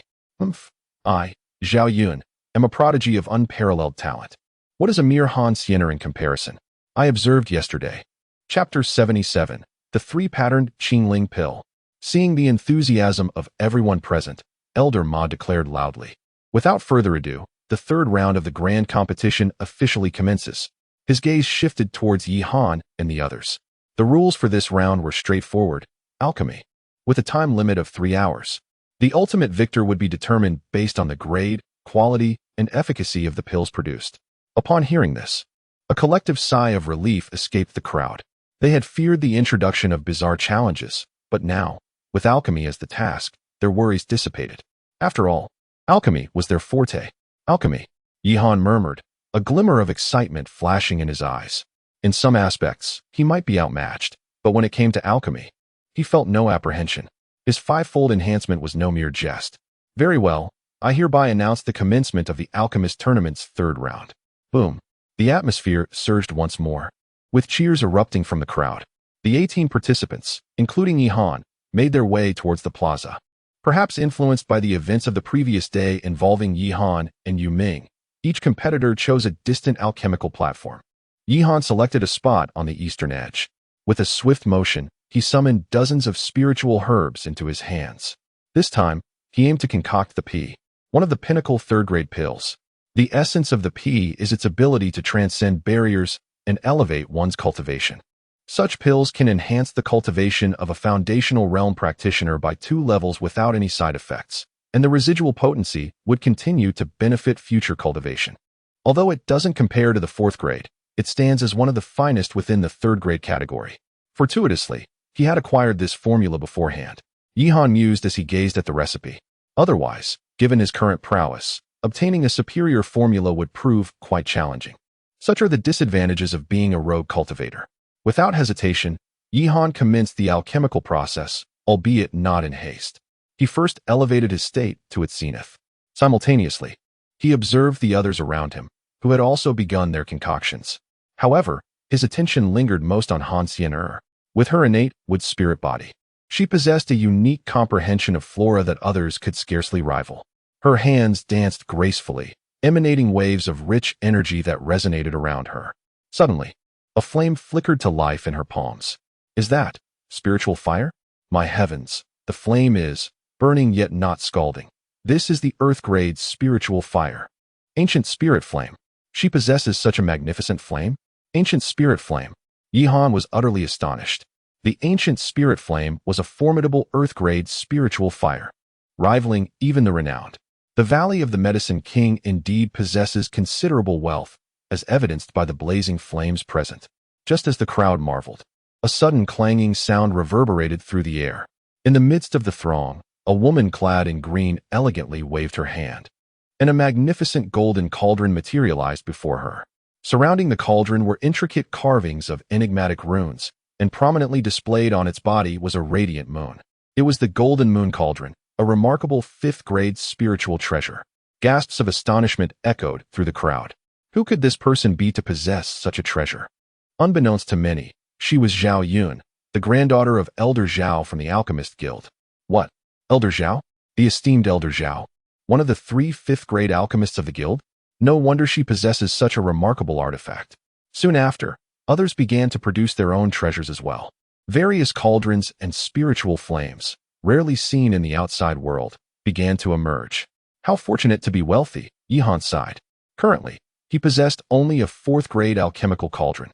I, Zhao Yun, am a prodigy of unparalleled talent. What is a mere Han Xiener in comparison? I observed yesterday. Chapter 77, The 3-Patterned Qingling Pill. Seeing the enthusiasm of everyone present, Elder Ma declared loudly. Without further ado, the 3rd round of the grand competition officially commences. His gaze shifted towards Yihan and the others. The rules for this round were straightforward. Alchemy. With a time limit of 3 hours. The ultimate victor would be determined based on the grade, quality, and efficacy of the pills produced. Upon hearing this, a collective sigh of relief escaped the crowd. They had feared the introduction of bizarre challenges, but now, with alchemy as the task, their worries dissipated. After all, alchemy was their forte. Alchemy, Yihan murmured, a glimmer of excitement flashing in his eyes. In some aspects, he might be outmatched, but when it came to alchemy, he felt no apprehension. His 5-fold enhancement was no mere jest. Very well, I hereby announce the commencement of the Alchemist Tournament's 3rd round. Boom. The atmosphere surged once more, with cheers erupting from the crowd. The 18 participants, including Yihan, made their way towards the plaza. Perhaps influenced by the events of the previous day involving Yihan and Yu Ming, each competitor chose a distant alchemical platform. Yihan selected a spot on the eastern edge. With a swift motion, he summoned dozens of spiritual herbs into his hands. This time, he aimed to concoct the pea, one of the pinnacle 3rd-grade pills. The essence of the pea is its ability to transcend barriers and elevate one's cultivation. Such pills can enhance the cultivation of a foundational realm practitioner by 2 levels without any side effects, and the residual potency would continue to benefit future cultivation. Although it doesn't compare to the 4th grade, it stands as one of the finest within the 3rd-grade category. Fortuitously, he had acquired this formula beforehand. Yihan mused as he gazed at the recipe. Otherwise, given his current prowess, obtaining a superior formula would prove quite challenging. Such are the disadvantages of being a rogue cultivator. Without hesitation, Yihan commenced the alchemical process, albeit not in haste. He first elevated his state to its zenith. Simultaneously, he observed the others around him, who had also begun their concoctions. However, his attention lingered most on Han Xiener. With her innate wood spirit body, she possessed a unique comprehension of flora that others could scarcely rival. Her hands danced gracefully, emanating waves of rich energy that resonated around her. Suddenly, a flame flickered to life in her palms. Is that spiritual fire? My heavens, the flame is burning yet not scalding. This is the Earth-grade spiritual fire. Ancient spirit flame. She possesses such a magnificent flame? Ancient spirit flame. Yihan was utterly astonished. The ancient spirit flame was a formidable Earth-grade spiritual fire, rivaling even the renowned. The Valley of the Medicine King indeed possesses considerable wealth, as evidenced by the blazing flames present. Just as the crowd marveled, a sudden clanging sound reverberated through the air. In the midst of the throng, a woman clad in green elegantly waved her hand, and a magnificent golden cauldron materialized before her. Surrounding the cauldron were intricate carvings of enigmatic runes, and prominently displayed on its body was a radiant moon. It was the Golden Moon Cauldron, a remarkable fifth-grade spiritual treasure. Gasps of astonishment echoed through the crowd. Who could this person be to possess such a treasure? Unbeknownst to many, she was Zhao Yun, the granddaughter of Elder Zhao from the Alchemist Guild. What? Elder Zhao? The esteemed Elder Zhao? One of the 3 fifth-grade alchemists of the guild? No wonder she possesses such a remarkable artifact. Soon after, others began to produce their own treasures as well. Various cauldrons and spiritual flames, rarely seen in the outside world, began to emerge. How fortunate to be wealthy, Yihan sighed. Currently, he possessed only a 4th-grade alchemical cauldron,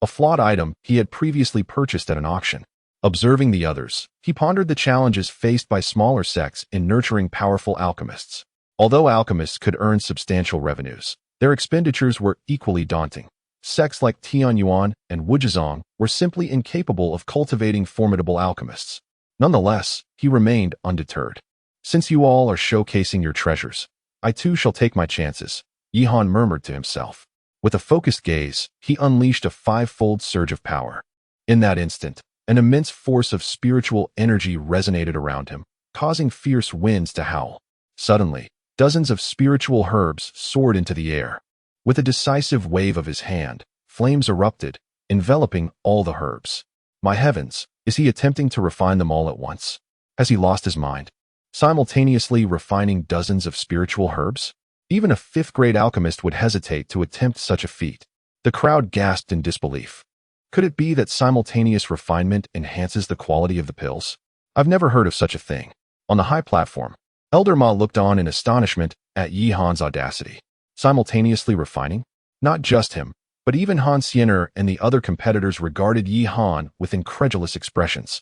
a flawed item he had previously purchased at an auction. Observing the others, he pondered the challenges faced by smaller sects in nurturing powerful alchemists. Although alchemists could earn substantial revenues, their expenditures were equally daunting. Sects like Tianyuan and Wuzhizong were simply incapable of cultivating formidable alchemists. Nonetheless, he remained undeterred. Since you all are showcasing your treasures, I too shall take my chances, Yihan murmured to himself. With a focused gaze, he unleashed a 5-fold surge of power. In that instant, an immense force of spiritual energy resonated around him, causing fierce winds to howl. Suddenly, dozens of spiritual herbs soared into the air. With a decisive wave of his hand, flames erupted, enveloping all the herbs. My heavens, is he attempting to refine them all at once? Has he lost his mind? Simultaneously refining dozens of spiritual herbs? Even a 5th-grade alchemist would hesitate to attempt such a feat. The crowd gasped in disbelief. Could it be that simultaneous refinement enhances the quality of the pills? I've never heard of such a thing. On the high platform, Elder Ma looked on in astonishment at Yihan's audacity. Simultaneously refining? Not just him, but even Han Xiener and the other competitors regarded Yihan with incredulous expressions.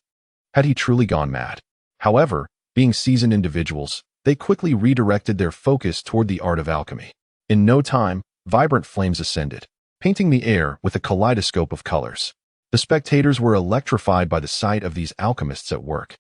Had he truly gone mad? However, being seasoned individuals, they quickly redirected their focus toward the art of alchemy. In no time, vibrant flames ascended, painting the air with a kaleidoscope of colors. The spectators were electrified by the sight of these alchemists at work.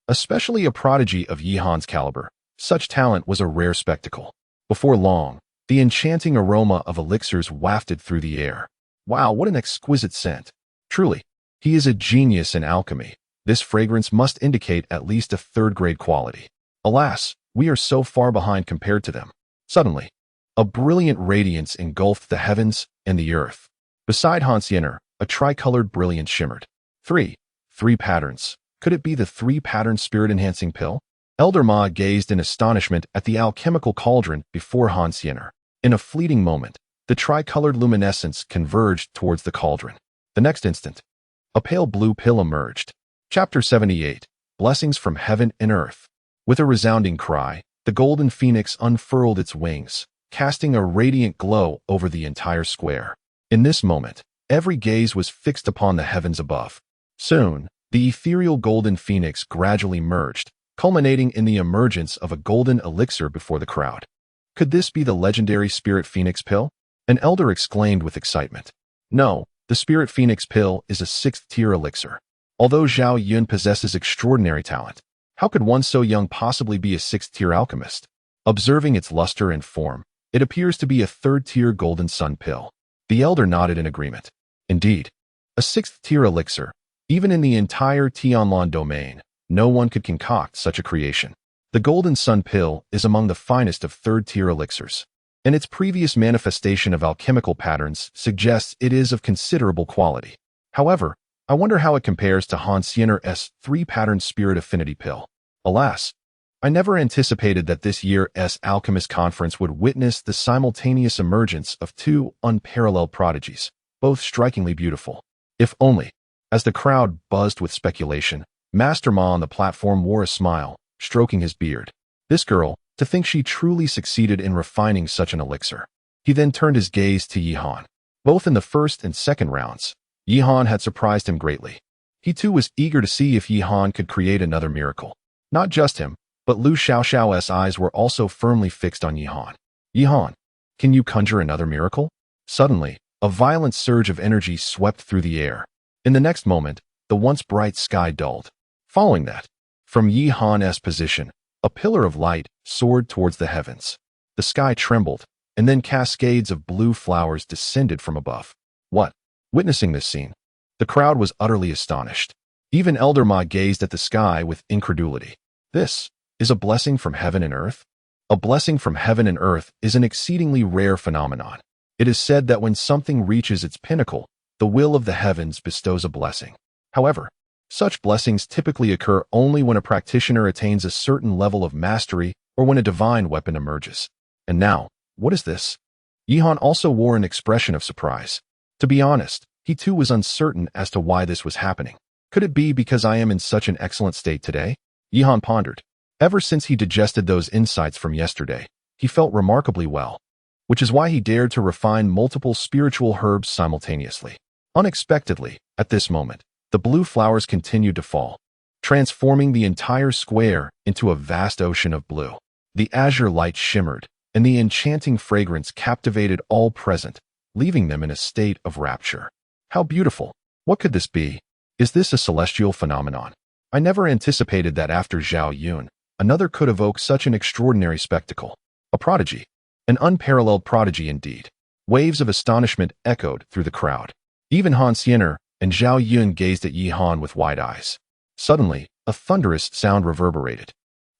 Especially a prodigy of Yihan's caliber, such talent was a rare spectacle. Before long, the enchanting aroma of elixirs wafted through the air. Wow, what an exquisite scent. Truly, he is a genius in alchemy. This fragrance must indicate at least a 3rd-grade quality. Alas, we are so far behind compared to them. Suddenly, a brilliant radiance engulfed the heavens and the earth. Beside Han Xiener, a tricolored brilliance shimmered. Three patterns. Could it be the 3-pattern spirit-enhancing pill? Elder Ma gazed in astonishment at the alchemical cauldron before Han Xiener. In a fleeting moment, the tricolored luminescence converged towards the cauldron. The next instant, a pale blue pill emerged. Chapter 78, Blessings from Heaven and Earth. With a resounding cry, the golden phoenix unfurled its wings, casting a radiant glow over the entire square. In this moment, every gaze was fixed upon the heavens above. Soon, the ethereal golden phoenix gradually merged, culminating in the emergence of a golden elixir before the crowd. Could this be the legendary Spirit Phoenix pill? An elder exclaimed with excitement. No, the Spirit Phoenix pill is a 6th-tier elixir. Although Zhao Yun possesses extraordinary talent, how could one so young possibly be a 6th-tier alchemist? Observing its luster and form, it appears to be a 3rd-tier golden sun pill. The elder nodded in agreement. Indeed, a 6th-tier elixir. Even in the entire Tianlan domain, no one could concoct such a creation. The golden sun pill is among the finest of 3rd-tier elixirs, and its previous manifestation of alchemical patterns suggests it is of considerable quality. However, I wonder how it compares to Han Xiener's 3-pattern spirit affinity pill. Alas, I never anticipated that this year's Alchemist conference would witness the simultaneous emergence of two unparalleled prodigies, both strikingly beautiful. If only. As the crowd buzzed with speculation, Master Ma on the platform wore a smile, stroking his beard. This girl, to think she truly succeeded in refining such an elixir. He then turned his gaze to Yi Han. Both in the first and second rounds, Yi Han had surprised him greatly. He too was eager to see if Yi Han could create another miracle. Not just him, but Lu Xiaoxiao's eyes were also firmly fixed on Yi Han. Yi Han, can you conjure another miracle? Suddenly, a violent surge of energy swept through the air. In the next moment, the once bright sky dulled. Following that, from Yi Han's position, a pillar of light soared towards the heavens. The sky trembled, and then cascades of blue flowers descended from above. What? Witnessing this scene, the crowd was utterly astonished. Even Elder Ma gazed at the sky with incredulity. This is a blessing from heaven and earth? A blessing from heaven and earth is an exceedingly rare phenomenon. It is said that when something reaches its pinnacle, the will of the heavens bestows a blessing. However, such blessings typically occur only when a practitioner attains a certain level of mastery or when a divine weapon emerges. And now, what is this? Yi Han also wore an expression of surprise. To be honest, he too was uncertain as to why this was happening. Could it be because I am in such an excellent state today? Yi Han pondered. Ever since he digested those insights from yesterday, he felt remarkably well, which is why he dared to refine multiple spiritual herbs simultaneously. Unexpectedly, at this moment, the blue flowers continued to fall, transforming the entire square into a vast ocean of blue. The azure light shimmered, and the enchanting fragrance captivated all present, leaving them in a state of rapture. How beautiful! What could this be? Is this a celestial phenomenon? I never anticipated that after Zhao Yun, another could evoke such an extraordinary spectacle. A prodigy. An unparalleled prodigy indeed. Waves of astonishment echoed through the crowd. Even Han Xianer and Zhao Yun gazed at Yi Han with wide eyes. Suddenly, a thunderous sound reverberated.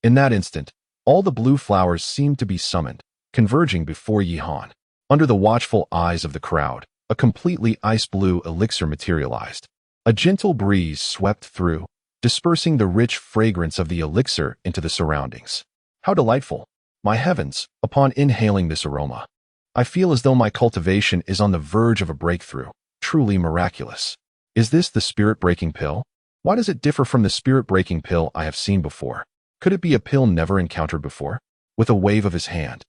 In that instant, all the blue flowers seemed to be summoned, converging before Yi Han. Under the watchful eyes of the crowd, a completely ice-blue elixir materialized. A gentle breeze swept through, dispersing the rich fragrance of the elixir into the surroundings. How delightful! My heavens, upon inhaling this aroma, I feel as though my cultivation is on the verge of a breakthrough. Truly miraculous. Is this the spirit-breaking pill? Why does it differ from the spirit-breaking pill I have seen before? Could it be a pill never encountered before? With a wave of his hand,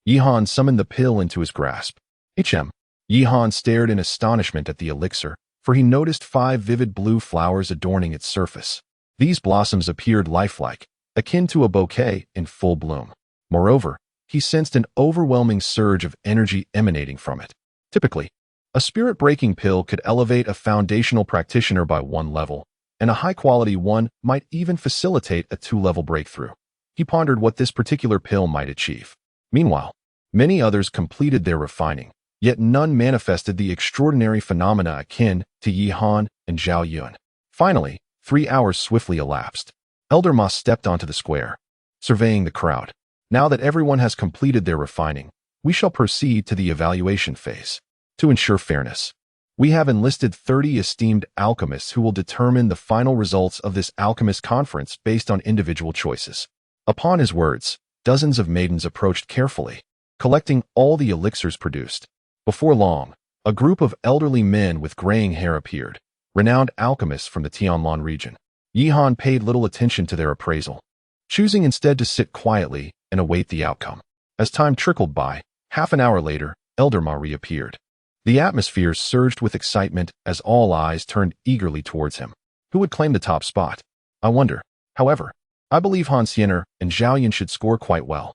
Yi Han summoned the pill into his grasp. Yi Han stared in astonishment at the elixir, for he noticed 5 vivid blue flowers adorning its surface. These blossoms appeared lifelike, akin to a bouquet in full bloom. Moreover, he sensed an overwhelming surge of energy emanating from it. Typically, a spirit-breaking pill could elevate a foundational practitioner by 1 level, and a high-quality one might even facilitate a 2-level breakthrough. He pondered what this particular pill might achieve. Meanwhile, many others completed their refining, yet none manifested the extraordinary phenomena akin to Yi Han and Zhao Yun. Finally, 3 hours swiftly elapsed. Elder Ma stepped onto the square, surveying the crowd. Now that everyone has completed their refining, we shall proceed to the evaluation phase. To ensure fairness, we have enlisted 30 esteemed alchemists who will determine the final results of this alchemist conference based on individual choices. Upon his words, dozens of maidens approached carefully, collecting all the elixirs produced. Before long, a group of elderly men with graying hair appeared, renowned alchemists from the Tianlan region. Yi Han paid little attention to their appraisal, choosing instead to sit quietly and await the outcome. As time trickled by, half an hour later, Elder Ma reappeared. The atmosphere surged with excitement as all eyes turned eagerly towards him. Who would claim the top spot? I wonder. However, I believe Han Xianer and Zhao Yun should score quite well.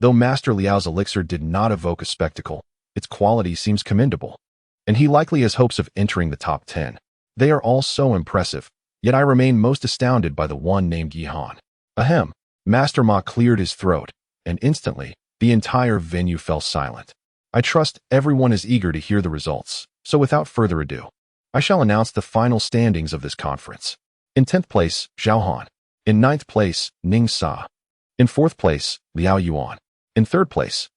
Though Master Liao's elixir did not evoke a spectacle, its quality seems commendable, and he likely has hopes of entering the top 10. They are all so impressive, yet I remain most astounded by the one named Yi Han. Ahem. Master Ma cleared his throat, and instantly, the entire venue fell silent. I trust everyone is eager to hear the results, so without further ado, I shall announce the final standings of this conference. In 10th place, Zhao Han. In 9th place, Ning Sa. In 4th place, Liao Yuan. In 3rd place,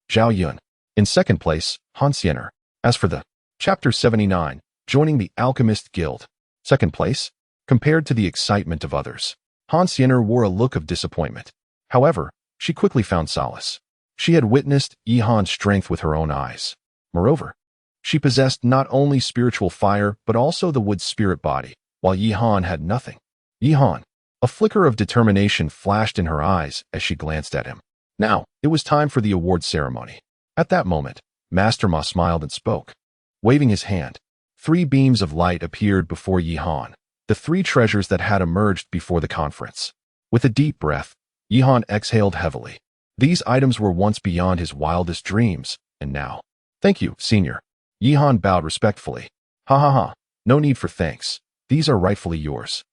Zhao Yun. In 2nd place, Han Xianer. As for the Chapter 79, joining the Alchemist Guild. 2nd place, compared to the excitement of others, Han Xiener wore a look of disappointment. However, she quickly found solace. She had witnessed Yi Han's strength with her own eyes. Moreover, she possessed not only spiritual fire but also the wood spirit body, while Yi Han had nothing. Yi Han, a flicker of determination flashed in her eyes as she glanced at him. Now, it was time for the award ceremony. At that moment, Master Ma smiled and spoke. Waving his hand, 3 beams of light appeared before Yi Han, the 3 treasures that had emerged before the conference. With a deep breath, Yi Han exhaled heavily. These items were once beyond his wildest dreams, and now. Thank you, Senior. Yi Han bowed respectfully. Ha ha ha, no need for thanks. These are rightfully yours.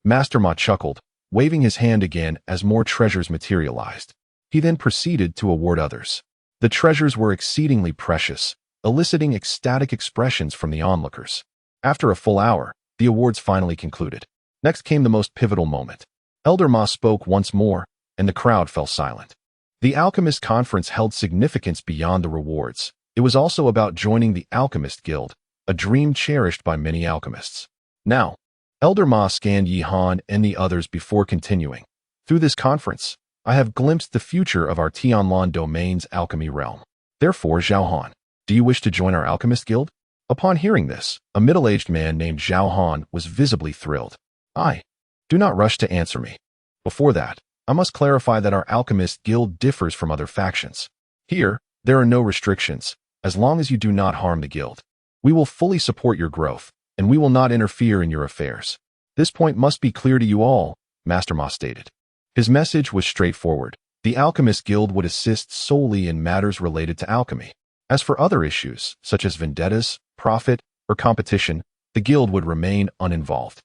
Master Ma chuckled, waving his hand again as more treasures materialized. He then proceeded to award others. The treasures were exceedingly precious, eliciting ecstatic expressions from the onlookers. After a full hour, the awards finally concluded. Next came the most pivotal moment. Elder Ma spoke once more, and the crowd fell silent. The Alchemist Conference held significance beyond the rewards. It was also about joining the Alchemist Guild, a dream cherished by many alchemists. Now, Elder Ma scanned Yi Han and the others before continuing. Through this conference, I have glimpsed the future of our Tianlan domain's alchemy realm. Therefore, Zhao Han, do you wish to join our Alchemist Guild? Upon hearing this, a middle-aged man named Zhao Han was visibly thrilled. Do not rush to answer me. Before that, I must clarify that our Alchemist Guild differs from other factions. Here, there are no restrictions, as long as you do not harm the guild. We will fully support your growth, and we will not interfere in your affairs. This point must be clear to you all, Master Ma stated. His message was straightforward. The Alchemist Guild would assist solely in matters related to alchemy. As for other issues, such as vendettas, profit, or competition, the guild would remain uninvolved.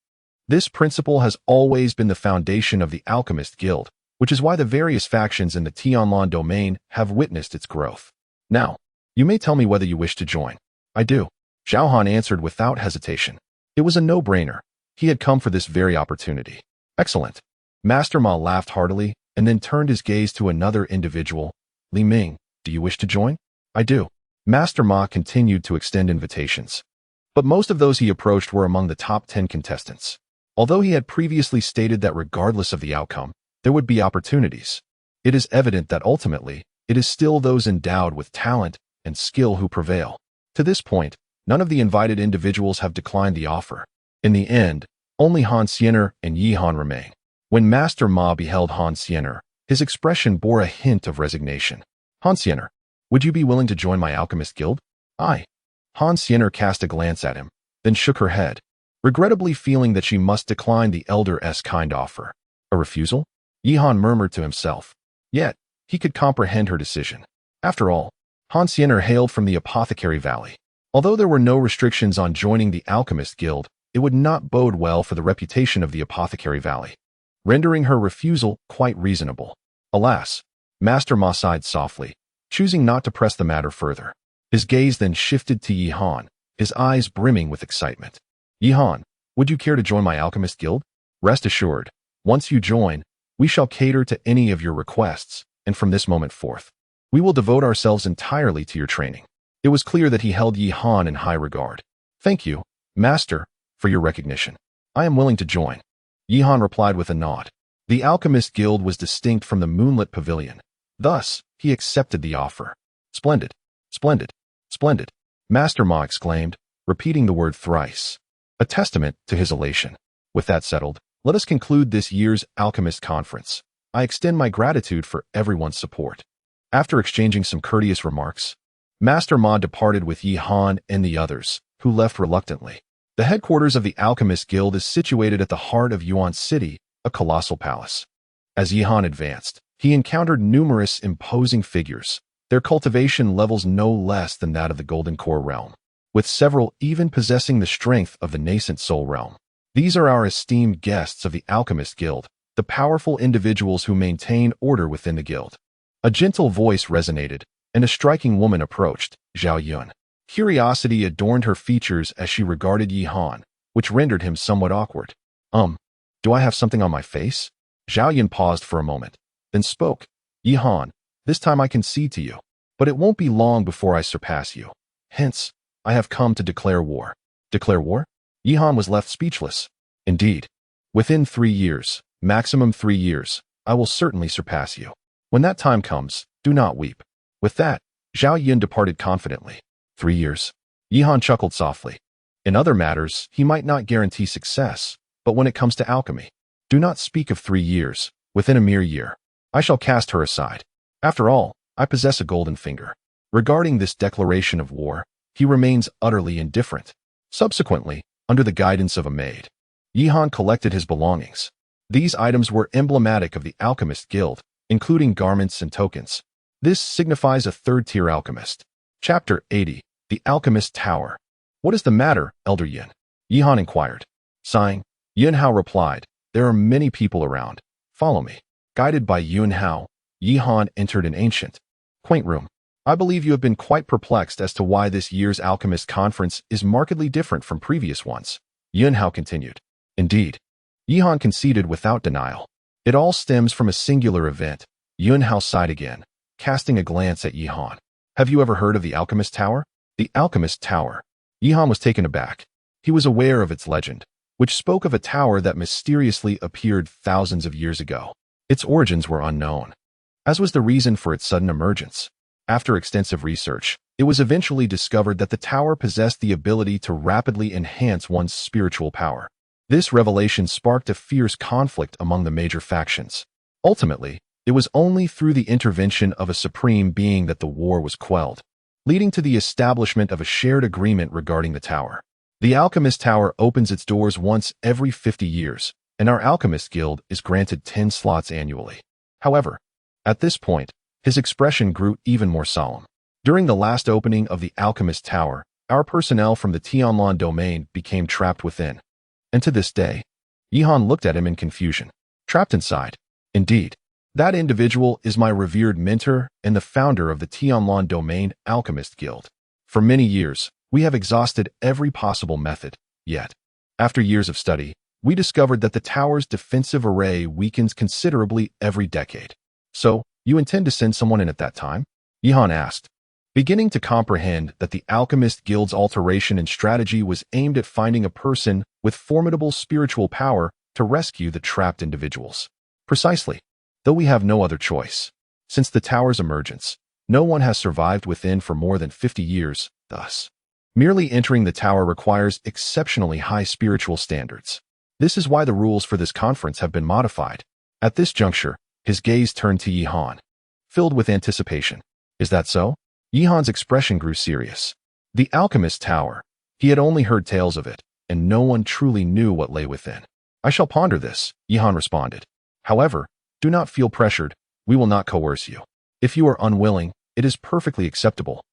This principle has always been the foundation of the Alchemist Guild, which is why the various factions in the Tianlan domain have witnessed its growth. Now, you may tell me whether you wish to join. I do. Zhao Han answered without hesitation. It was a no-brainer. He had come for this very opportunity. Excellent. Master Ma laughed heartily and then turned his gaze to another individual. Li Ming, do you wish to join? I do. Master Ma continued to extend invitations. But most of those he approached were among the top 10 contestants. Although he had previously stated that regardless of the outcome, there would be opportunities, it is evident that ultimately, it is still those endowed with talent and skill who prevail. To this point, none of the invited individuals have declined the offer. In the end, only Han Xiener and Yi Han remain. When Master Ma beheld Han Xiener, his expression bore a hint of resignation. Han Xiener, would you be willing to join my Alchemist Guild? Han Xiener cast a glance at him, then shook her head, regrettably feeling that she must decline the elder's kind offer. A refusal? Yi Han murmured to himself. Yet, he could comprehend her decision. After all, Han Xiener hailed from the Apothecary Valley. Although there were no restrictions on joining the Alchemist Guild, it would not bode well for the reputation of the Apothecary Valley, rendering her refusal quite reasonable. Alas, Master Ma sighed softly, choosing not to press the matter further. His gaze then shifted to Yi Han, his eyes brimming with excitement. Yi Han, would you care to join my Alchemist Guild? Rest assured, once you join, we shall cater to any of your requests, and from this moment forth, we will devote ourselves entirely to your training. It was clear that he held Yi Han in high regard. Thank you, Master, for your recognition. I am willing to join. Yi Han replied with a nod. The Alchemist Guild was distinct from the moonlit pavilion. Thus, he accepted the offer. Splendid, splendid, splendid, Master Ma exclaimed, repeating the word thrice, a testament to his elation. With that settled, let us conclude this year's Alchemist Conference. I extend my gratitude for everyone's support. After exchanging some courteous remarks, Master Ma departed with Yi Han and the others, who left reluctantly. The headquarters of the Alchemist Guild is situated at the heart of Yuan City, a colossal palace. As Yi Han advanced, he encountered numerous imposing figures, their cultivation levels no less than that of the Golden Core realm, with several even possessing the strength of the nascent Soul realm. These are our esteemed guests of the Alchemist Guild, the powerful individuals who maintain order within the guild. A gentle voice resonated, and a striking woman approached, Zhao Yun. Curiosity adorned her features as she regarded Yi Han, which rendered him somewhat awkward. Do I have something on my face? Zhao Yun paused for a moment, then spoke. Yi Han, this time I concede to you, but it won't be long before I surpass you. Hence, I have come to declare war. Declare war? Yi Han was left speechless. Indeed, within 3 years, Maximum 3 years. I will certainly surpass you. When that time comes, do not weep." With that, Zhao Yun departed confidently. 3 years. Yihan chuckled softly. In other matters, he might not guarantee success, but when it comes to alchemy, do not speak of 3 years. Within a mere year, I shall cast her aside. After all, I possess a golden finger. Regarding this declaration of war, he remains utterly indifferent. Subsequently, under the guidance of a maid, Yihan collected his belongings. These items were emblematic of the Alchemist Guild, including garments and tokens. This signifies a third-tier alchemist. Chapter 80. The Alchemist Tower. "What is the matter, Elder Yin?" Yihan inquired. Sighing, Yunhao replied, "There are many people around. Follow me." Guided by Yunhao, Yihan entered an ancient, quaint room. "I believe you have been quite perplexed as to why this year's Alchemist Conference is markedly different from previous ones," Yunhao continued. "Indeed," Yihan conceded without denial. "It all stems from a singular event." Yunhao sighed again, casting a glance at Yihan. "Have you ever heard of the Alchemist Tower?" The Alchemist Tower. Yihan was taken aback. He was aware of its legend, which spoke of a tower that mysteriously appeared thousands of years ago. Its origins were unknown, as was the reason for its sudden emergence. After extensive research, it was eventually discovered that the tower possessed the ability to rapidly enhance one's spiritual power. This revelation sparked a fierce conflict among the major factions. Ultimately, it was only through the intervention of a supreme being that the war was quelled, leading to the establishment of a shared agreement regarding the tower. The Alchemist Tower opens its doors once every 50 years, and our Alchemist Guild is granted 10 slots annually. However, at this point, his expression grew even more solemn. During the last opening of the Alchemist Tower, our personnel from the Tianlan domain became trapped within. And to this day, Yihan looked at him in confusion. Trapped inside. Indeed, that individual is my revered mentor and the founder of the Tianlan domain Alchemist Guild. For many years, we have exhausted every possible method, yet, after years of study, we discovered that the tower's defensive array weakens considerably every decade. "So, you intend to send someone in at that time?" Yihan asked, beginning to comprehend that the Alchemist Guild's alteration and strategy was aimed at finding a person with formidable spiritual power to rescue the trapped individuals. "Precisely. Though we have no other choice. Since the tower's emergence, no one has survived within for more than 50 years, thus, merely entering the tower requires exceptionally high spiritual standards. This is why the rules for this conference have been modified." At this juncture, his gaze turned to Yihan, filled with anticipation. "Is that so?" Yihan's expression grew serious. The Alchemist Tower. He had only heard tales of it, and no one truly knew what lay within. "I shall ponder this," Yihan responded. "However, do not feel pressured. We will not coerce you. If you are unwilling, it is perfectly acceptable.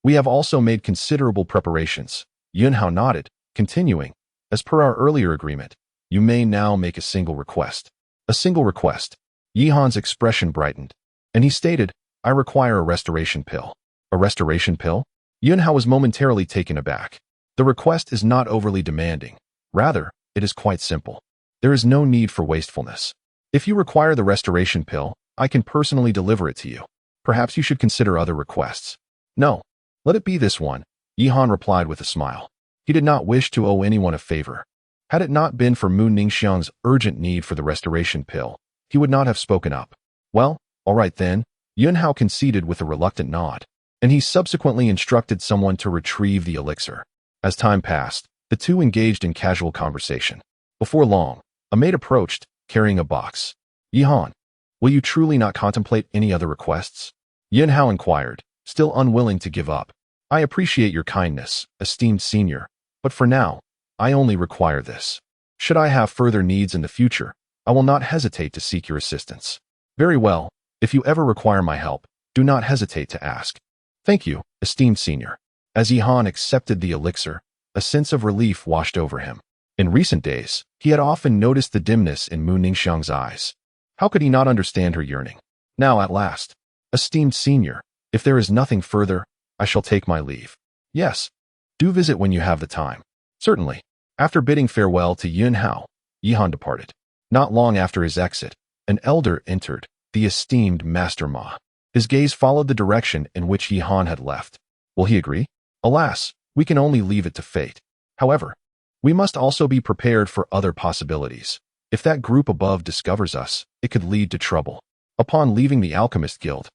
We have also made considerable preparations." Yunhao nodded, continuing, "As per our earlier agreement, you may now make a single request." "A single request." Yihan's expression brightened, and he stated, "I require a restoration pill." "A restoration pill?" Yunhao was momentarily taken aback. The request is not overly demanding. Rather, it is quite simple. There is no need for wastefulness. If you require the restoration pill, I can personally deliver it to you. Perhaps you should consider other requests. "No, let it be this one," Yihan replied with a smile. He did not wish to owe anyone a favor. Had it not been for Mu Ningxiang's urgent need for the restoration pill, he would not have spoken up. "Well, all right then," Yunhao conceded with a reluctant nod, and he subsequently instructed someone to retrieve the elixir. As time passed, the two engaged in casual conversation. Before long, a maid approached, carrying a box. "Yihan, will you truly not contemplate any other requests?" Yunhao inquired, still unwilling to give up. "I appreciate your kindness, esteemed senior, but for now, I only require this. Should I have further needs in the future, I will not hesitate to seek your assistance." "Very well. If you ever require my help, do not hesitate to ask." "Thank you, esteemed senior." As Yihan accepted the elixir, a sense of relief washed over him. In recent days, he had often noticed the dimness in Mu Ningxiang's eyes. How could he not understand her yearning? Now at last, "Esteemed senior, if there is nothing further, I shall take my leave." "Yes. Do visit when you have the time." "Certainly." After bidding farewell to Yunhao, Yihan departed. Not long after his exit, an elder entered, the esteemed Master Ma. His gaze followed the direction in which Yihan had left. Will he agree? Alas, we can only leave it to fate. However, we must also be prepared for other possibilities. If that group above discovers us, it could lead to trouble. Upon leaving the Alchemist Guild,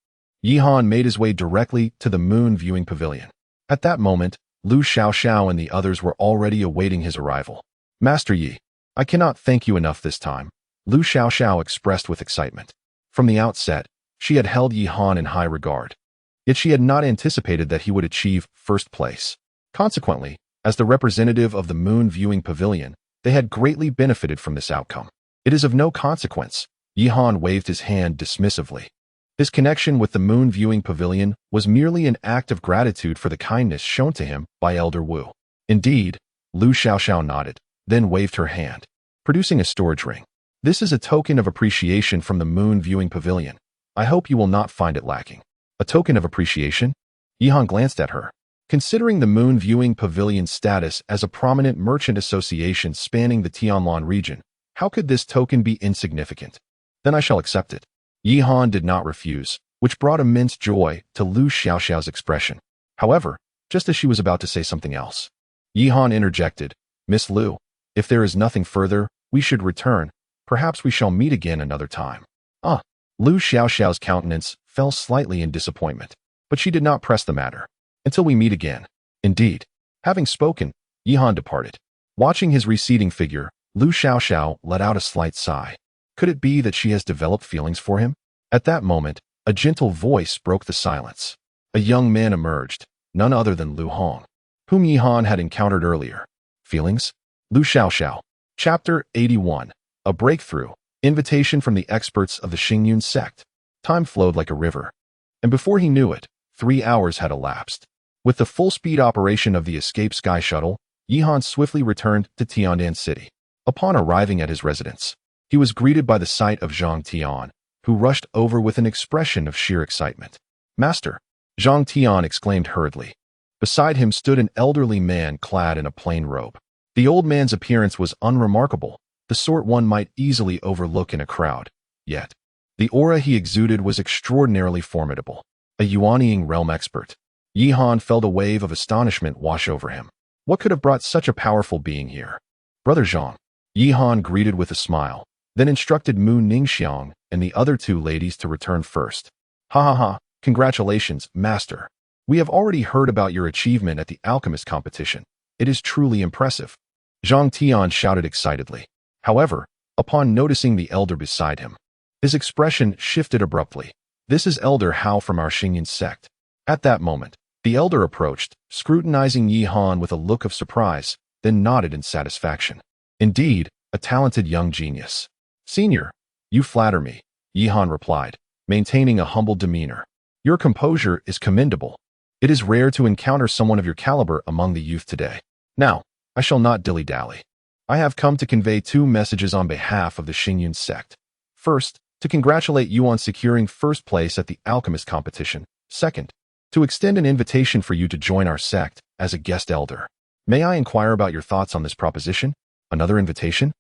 Yihan made his way directly to the moon viewing pavilion. At that moment, Lu Xiaoxiao and the others were already awaiting his arrival. Master Yi, I cannot thank you enough this time, Lu Xiaoxiao expressed with excitement. From the outset, she had held Yihan in high regard. Yet she had not anticipated that he would achieve first place. Consequently, as the representative of the moon viewing pavilion, they had greatly benefited from this outcome. It is of no consequence, Yihan waved his hand dismissively. His connection with the moon viewing pavilion was merely an act of gratitude for the kindness shown to him by Elder Wu. Indeed, Lu Xiaoxiao nodded, then waved her hand, producing a storage ring. This is a token of appreciation from the moon viewing pavilion. I hope you will not find it lacking. A token of appreciation? Yihan glanced at her. Considering the moon viewing pavilion's status as a prominent merchant association spanning the Tianlan region, how could this token be insignificant? Then I shall accept it. Yihan did not refuse, which brought immense joy to Lu Xiaoxiao's expression. However, just as she was about to say something else, Yihan interjected, Miss Lu, if there is nothing further, we should return. Perhaps we shall meet again another time. Lu Xiaoxiao's countenance fell slightly in disappointment, but she did not press the matter. Until we meet again. Indeed. Having spoken, Yihan departed. Watching his receding figure, Lu Xiaoxiao let out a slight sigh. Could it be that she has developed feelings for him? At that moment, a gentle voice broke the silence. A young man emerged, none other than Lu Hong, whom Yihan had encountered earlier. Feelings? Lu Xiaoxiao. Chapter 81. A Breakthrough. Invitation from the experts of the Xingyun sect. Time flowed like a river. And before he knew it, 3 hours had elapsed. With the full-speed operation of the escape sky shuttle, Yihan swiftly returned to Tiandan City. Upon arriving at his residence, he was greeted by the sight of Zhang Tian, who rushed over with an expression of sheer excitement. Master, Zhang Tian exclaimed hurriedly. Beside him stood an elderly man clad in a plain robe. The old man's appearance was unremarkable, the sort one might easily overlook in a crowd. Yet, the aura he exuded was extraordinarily formidable. A Yuanying realm expert. Yihan felt a wave of astonishment wash over him. What could have brought such a powerful being here? Brother Zhang, Yihan greeted with a smile, then instructed Mu Ningxiang and the other 2 ladies to return first. Ha ha ha, congratulations, master. We have already heard about your achievement at the alchemist competition. It is truly impressive. Zhang Tian shouted excitedly. However, upon noticing the elder beside him, his expression shifted abruptly. This is Elder Hao from our Xingyun sect. At that moment, the elder approached, scrutinizing Yihan with a look of surprise, then nodded in satisfaction. Indeed, a talented young genius. Senior, you flatter me, Yihan replied, maintaining a humble demeanor. Your composure is commendable. It is rare to encounter someone of your caliber among the youth today. Now, I shall not dilly-dally. I have come to convey 2 messages on behalf of the Xingyun sect. First, to congratulate you on securing first place at the alchemist competition. Second, to extend an invitation for you to join our sect as a guest elder. May I inquire about your thoughts on this proposition? Another invitation?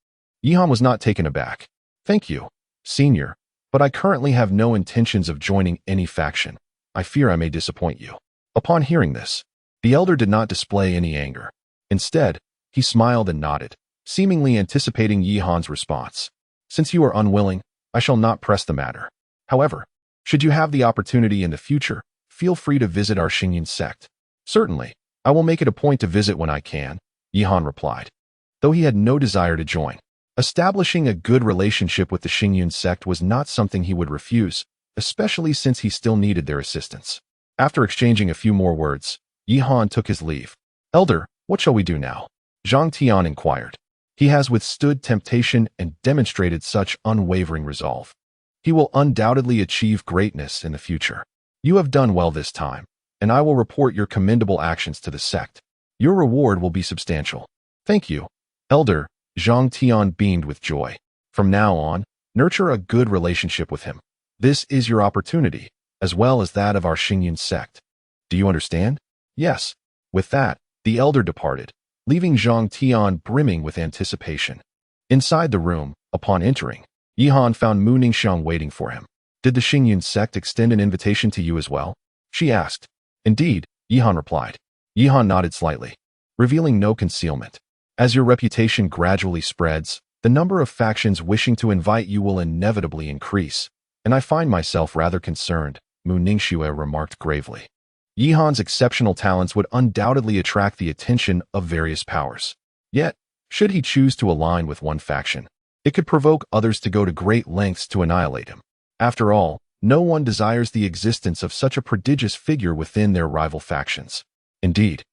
Yihan was not taken aback. Thank you, senior, but I currently have no intentions of joining any faction. I fear I may disappoint you. Upon hearing this, the elder did not display any anger. Instead, he smiled and nodded, seemingly anticipating Yihan's response. Since you are unwilling, I shall not press the matter. However, should you have the opportunity in the future, feel free to visit our Xingyun sect. Certainly, I will make it a point to visit when I can, Yihan replied. Though he had no desire to join, establishing a good relationship with the Xingyun sect was not something he would refuse, especially since he still needed their assistance. After exchanging a few more words, Yihan took his leave. Elder, what shall we do now? Zhang Tian inquired. He has withstood temptation and demonstrated such unwavering resolve. He will undoubtedly achieve greatness in the future. You have done well this time, and I will report your commendable actions to the sect. Your reward will be substantial. Thank you, Elder. Zhang Tian beamed with joy. From now on, nurture a good relationship with him. This is your opportunity, as well as that of our Xingyun sect. Do you understand? Yes. With that, the elder departed, leaving Zhang Tian brimming with anticipation. Inside the room, upon entering, Yihan found Mu Ningxiang waiting for him. Did the Xingyun sect extend an invitation to you as well? She asked. Indeed, Yihan replied. Yihan nodded slightly, revealing no concealment. As your reputation gradually spreads, The number of factions wishing to invite you will inevitably increase, and I find myself rather concerned, Mu Ningxue remarked gravely. Yihan's exceptional talents would undoubtedly attract the attention of various powers. Yet, should he choose to align with one faction, it could provoke others to go to great lengths to annihilate him. After all, no one desires the existence of such a prodigious figure within their rival factions. Indeed,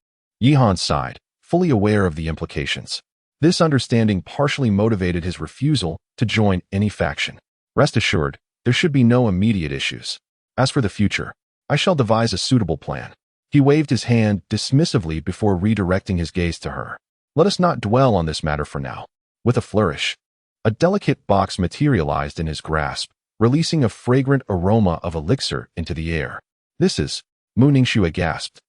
Yihan sighed, fully aware of the implications. This understanding partially motivated his refusal to join any faction. Rest assured, there should be no immediate issues. As for the future, I shall devise a suitable plan. He waved his hand dismissively before redirecting his gaze to her. Let us not dwell on this matter for now. With a flourish, a delicate box materialized in his grasp, releasing a fragrant aroma of elixir into the air. This is, Mu Ningxue gasped,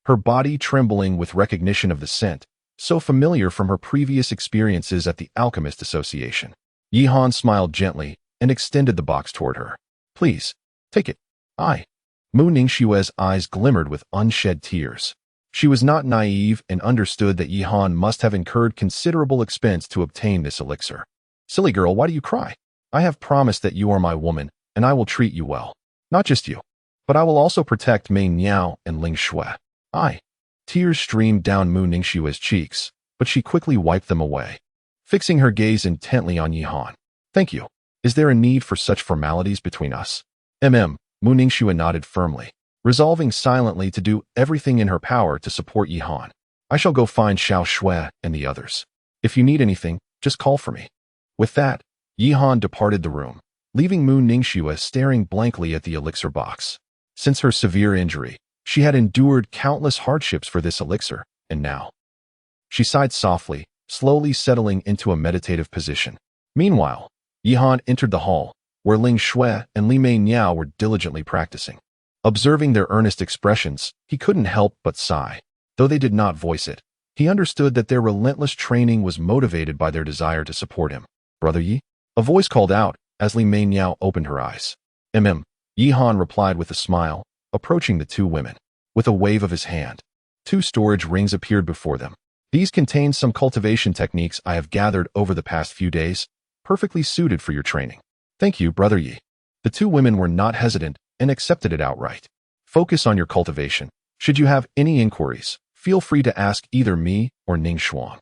her body trembling with recognition of the scent, so familiar from her previous experiences at the Alchemist Association. Yihan smiled gently and extended the box toward her. Please, take it. Mu Ningxue's eyes glimmered with unshed tears. She was not naive and understood that Yihan must have incurred considerable expense to obtain this elixir. Silly girl, why do you cry? I have promised that you are my woman, and I will treat you well. Not just you, but I will also protect Mei Niao and Ling Shui. Tears streamed down Mu Ningxue's cheeks, but she quickly wiped them away, fixing her gaze intently on Yihan. Thank you. Is there a need for such formalities between us? Mu Ningxue nodded firmly, resolving silently to do everything in her power to support Yihan. I shall go find Xiao Shui and the others. If you need anything, just call for me. With that, Yihan departed the room, leaving Mu Ningxue staring blankly at the elixir box. Since her severe injury, she had endured countless hardships for this elixir, and now. She sighed softly, slowly settling into a meditative position. Meanwhile, Yihan entered the hall, where Ling Shui and Li Mei Niao were diligently practicing. Observing their earnest expressions, he couldn't help but sigh. Though they did not voice it, he understood that their relentless training was motivated by their desire to support him. Brother Yi? A voice called out as Li Mei Niao opened her eyes. Yihan replied with a smile, approaching the two women. With a wave of his hand, 2 storage rings appeared before them. These contain some cultivation techniques I have gathered over the past few days, perfectly suited for your training. Thank you, Brother Yi. The 2 women were not hesitant and accepted it outright. Focus on your cultivation. Should you have any inquiries, feel free to ask either me or Ning Xuan.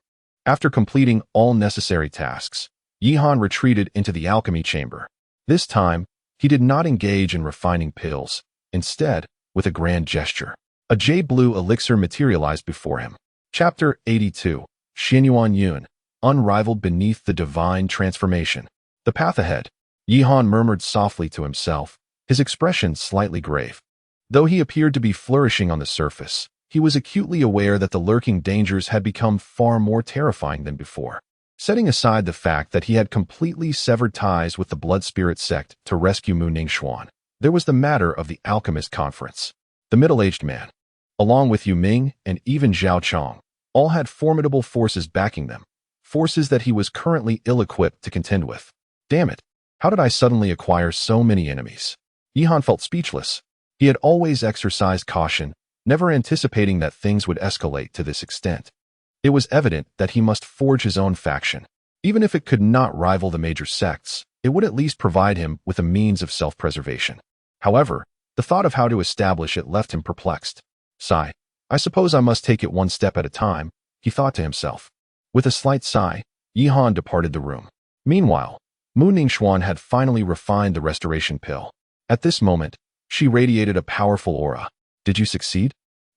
After completing all necessary tasks, Yihan retreated into the alchemy chamber. This time, he did not engage in refining pills. Instead, with a grand gesture, a jade blue elixir materialized before him. Chapter 82, Xinyuan Yun, unrivaled beneath the divine transformation. The path ahead. Yihan murmured softly to himself, his expression slightly grave. Though he appeared to be flourishing on the surface, he was acutely aware that the lurking dangers had become far more terrifying than before. Setting aside the fact that he had completely severed ties with the Blood Spirit sect to rescue Mu Ningxuan, there was the matter of the Alchemist Conference. The middle-aged man, along with Yu Ming and even Zhao Chong, all had formidable forces backing them, forces that he was currently ill-equipped to contend with. Damn it, how did I suddenly acquire so many enemies? Yihan felt speechless. He had always exercised caution, never anticipating that things would escalate to this extent. It was evident that he must forge his own faction. Even if it could not rival the major sects, it would at least provide him with a means of self-preservation. However, the thought of how to establish it left him perplexed. Sigh. I suppose I must take it one step at a time, he thought to himself. With a slight sigh, Yihan departed the room. Meanwhile, Mu Ningxuan had finally refined the restoration pill. At this moment, she radiated a powerful aura. Did you succeed?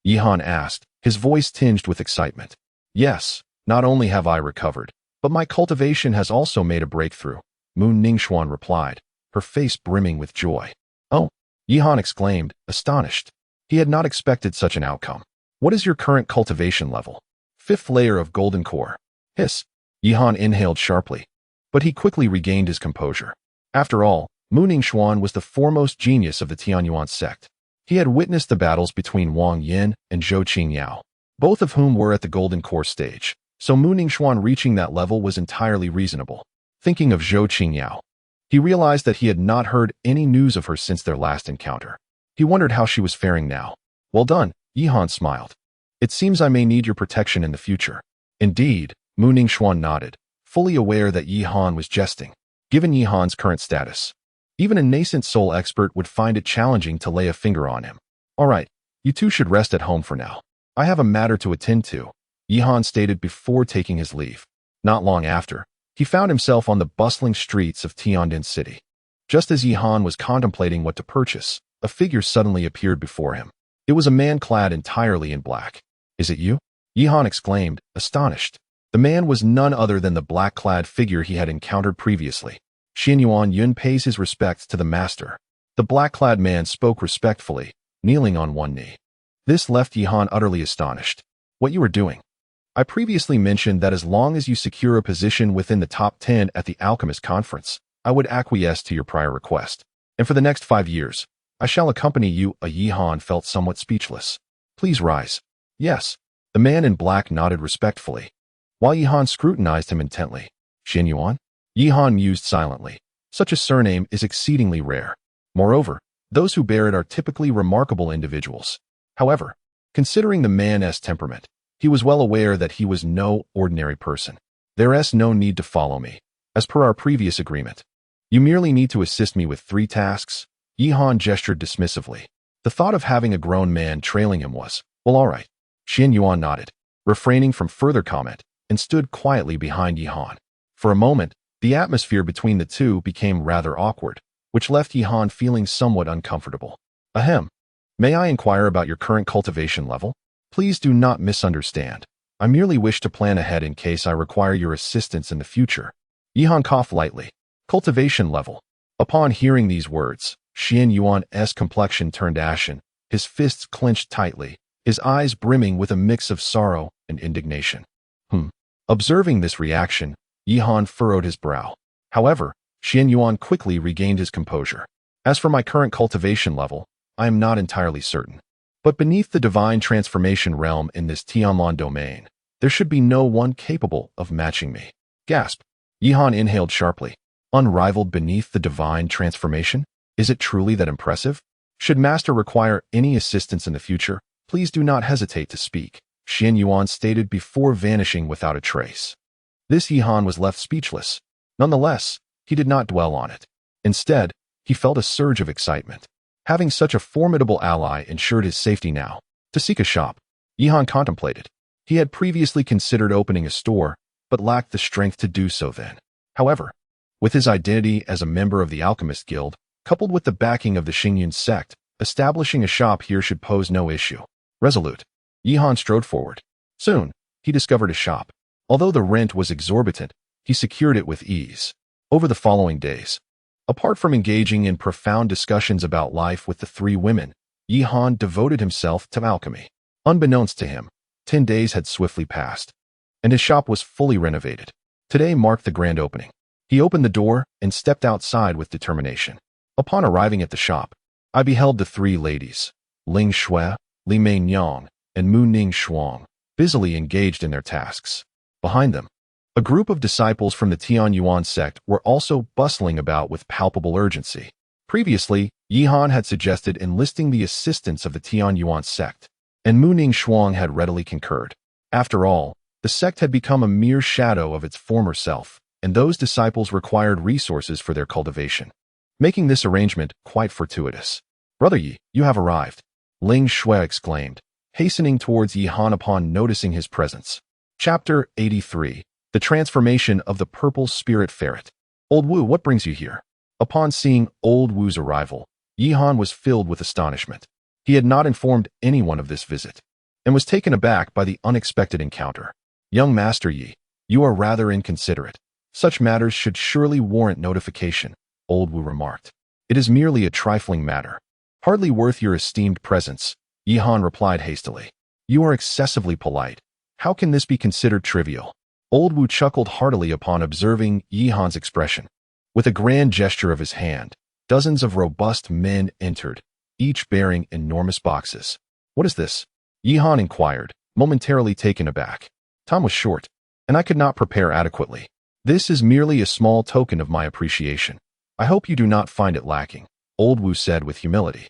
Yihan asked, his voice tinged with excitement. Yes, not only have I recovered, but my cultivation has also made a breakthrough, Mu Ningxuan replied, her face brimming with joy. Oh, Yihan exclaimed, astonished. He had not expected such an outcome. What is your current cultivation level? 5th layer of golden core. Hiss. Yihan inhaled sharply, but he quickly regained his composure. After all, Mu Ningxuan was the foremost genius of the Tianyuan sect. He had witnessed the battles between Wang Yin and Zhou Qingyao, both of whom were at the golden core stage, so Mu Ningxuan reaching that level was entirely reasonable. Thinking of Zhou Qingyao, he realized that he had not heard any news of her since their last encounter. He wondered how she was faring now. Well done, Yihan smiled. It seems I may need your protection in the future. Indeed, Mu Ningxuan nodded, fully aware that Yi Han was jesting. Given Yi Han's current status, even a nascent soul expert would find it challenging to lay a finger on him. All right, you two should rest at home for now. I have a matter to attend to, Yi Han stated before taking his leave. Not long after, he found himself on the bustling streets of Tiandin City. Just as Yi Han was contemplating what to purchase, a figure suddenly appeared before him. It was a man clad entirely in black. Is it you? Yi Han exclaimed, astonished. The man was none other than the black-clad figure he had encountered previously. Xian Yun pays his respects to the master. The black-clad man spoke respectfully, kneeling on one knee. This left Yi Han utterly astonished. What you are doing? I previously mentioned that as long as you secure a position within the top 10 at the Alchemist conference, I would acquiesce to your prior request. And for the next 5 years, I shall accompany you. Yi Han felt somewhat speechless. Please rise. Yes. The man in black nodded respectfully, while Yi Han scrutinized him intently. Xian Yuan? Yi Han mused silently. Such a surname is exceedingly rare. Moreover, those who bear it are typically remarkable individuals. However, considering the man's temperament, he was well aware that he was no ordinary person. There's no need to follow me. As per our previous agreement, you merely need to assist me with 3 tasks. Yi Han gestured dismissively. The thought of having a grown man trailing him was, well, all right. Xian Yuan nodded, refraining from further comment, and stood quietly behind Yi Han. For a moment, the atmosphere between the two became rather awkward, which left Yi Han feeling somewhat uncomfortable. Ahem. May I inquire about your current cultivation level? Please do not misunderstand. I merely wish to plan ahead in case I require your assistance in the future. Yi Han coughed lightly. Cultivation level. Upon hearing these words, Xian Yuan's complexion turned ashen, his fists clenched tightly, his eyes brimming with a mix of sorrow and indignation. Observing this reaction, Yi Han furrowed his brow. However, Xian Yuan quickly regained his composure. As for my current cultivation level, I am not entirely certain. But beneath the divine transformation realm in this Tianlan domain, there should be no one capable of matching me. Gasp. Yi Han inhaled sharply. Unrivaled beneath the divine transformation? Is it truly that impressive? Should Master require any assistance in the future, please do not hesitate to speak, Xian Yuan stated before vanishing without a trace. This Yi Han was left speechless. Nonetheless, he did not dwell on it. Instead, he felt a surge of excitement. Having such a formidable ally ensured his safety now. To seek a shop, Yi Han contemplated. He had previously considered opening a store, but lacked the strength to do so then. However, with his identity as a member of the Alchemist Guild, coupled with the backing of the Xingyun sect, establishing a shop here should pose no issue. Resolute, Yi Han strode forward. Soon, he discovered a shop. Although the rent was exorbitant, he secured it with ease. Over the following days, apart from engaging in profound discussions about life with the 3 women, Yi Han devoted himself to alchemy. Unbeknownst to him, 10 days had swiftly passed, and his shop was fully renovated. Today marked the grand opening. He opened the door and stepped outside with determination. Upon arriving at the shop, I beheld the 3 ladies, Ling Shui, Li Mei Nyang, and Mu Ning Shuang, busily engaged in their tasks. Behind them, a group of disciples from the Tian Yuan sect were also bustling about with palpable urgency. Previously, Yi Han had suggested enlisting the assistance of the Tian Yuan sect, and Mu Ning Shuang had readily concurred. After all, the sect had become a mere shadow of its former self, and those disciples required resources for their cultivation, making this arrangement quite fortuitous. Brother Yi, you have arrived, Ling Shui exclaimed, hastening towards Yi Han upon noticing his presence. Chapter 83. The Transformation of the Purple Spirit Ferret. Old Wu, what brings you here? Upon seeing Old Wu's arrival, Yi Han was filled with astonishment. He had not informed anyone of this visit, and was taken aback by the unexpected encounter. Young Master Yi, you are rather inconsiderate. Such matters should surely warrant notification, Old Wu remarked. It is merely a trifling matter, hardly worth your esteemed presence, Yi Han replied hastily. You are excessively polite. How can this be considered trivial? Old Wu chuckled heartily upon observing Yi Han's expression. With a grand gesture of his hand, dozens of robust men entered, each bearing enormous boxes. What is this? Yi Han inquired, momentarily taken aback. Time was short, and I could not prepare adequately. This is merely a small token of my appreciation. I hope you do not find it lacking, Old Wu said with humility.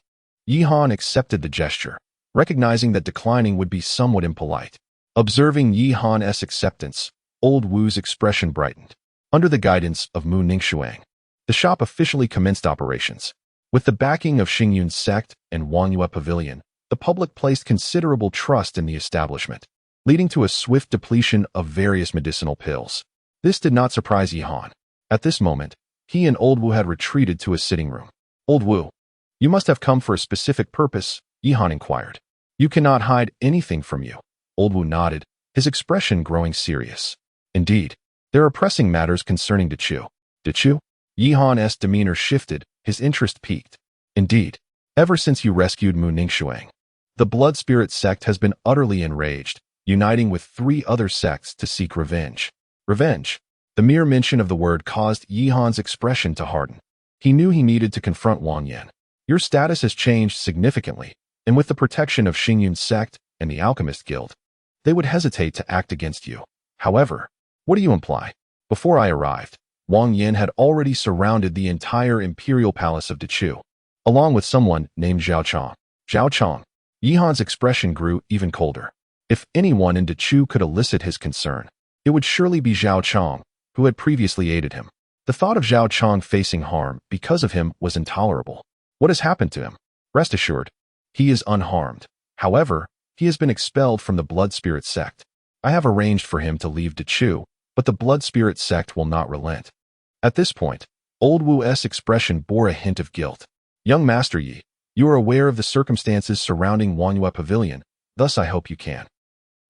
Yi Han accepted the gesture, recognizing that declining would be somewhat impolite. Observing Yi Han's acceptance, Old Wu's expression brightened. Under the guidance of Mu Ningxuang, the shop officially commenced operations. With the backing of Xingyun's sect and Wangyue Pavilion, the public placed considerable trust in the establishment, leading to a swift depletion of various medicinal pills. This did not surprise Yihan. At this moment, he and Old Wu had retreated to his sitting room. Old Wu, you must have come for a specific purpose, Yihan inquired. You cannot hide anything from you. Old Wu nodded, his expression growing serious. Indeed, there are pressing matters concerning Dechu. Dechu? Yihan's demeanor shifted, his interest peaked. Indeed, ever since you rescued Mu Ningxuang, the Blood Spirit sect has been utterly enraged, uniting with 3 other sects to seek revenge. Revenge? The mere mention of the word caused Yihan's expression to harden. He knew he needed to confront Wang Yan. Your status has changed significantly, and with the protection of Xingyun's sect and the Alchemist Guild, they would hesitate to act against you. However, what do you imply? Before I arrived, Wang Yan had already surrounded the entire imperial palace of Dechu, along with someone named Zhao Chong. Zhao Chong. Yihan's expression grew even colder. If anyone in Dechu could elicit his concern, it would surely be Zhao Chong, who had previously aided him. The thought of Zhao Chong facing harm because of him was intolerable. What has happened to him? Rest assured, he is unharmed. However, he has been expelled from the Blood Spirit sect. I have arranged for him to leave Dechu, but the Blood Spirit sect will not relent. At this point, Old Wu's expression bore a hint of guilt. Young Master Yi, you are aware of the circumstances surrounding Wangyue Pavilion, thus I hope you can.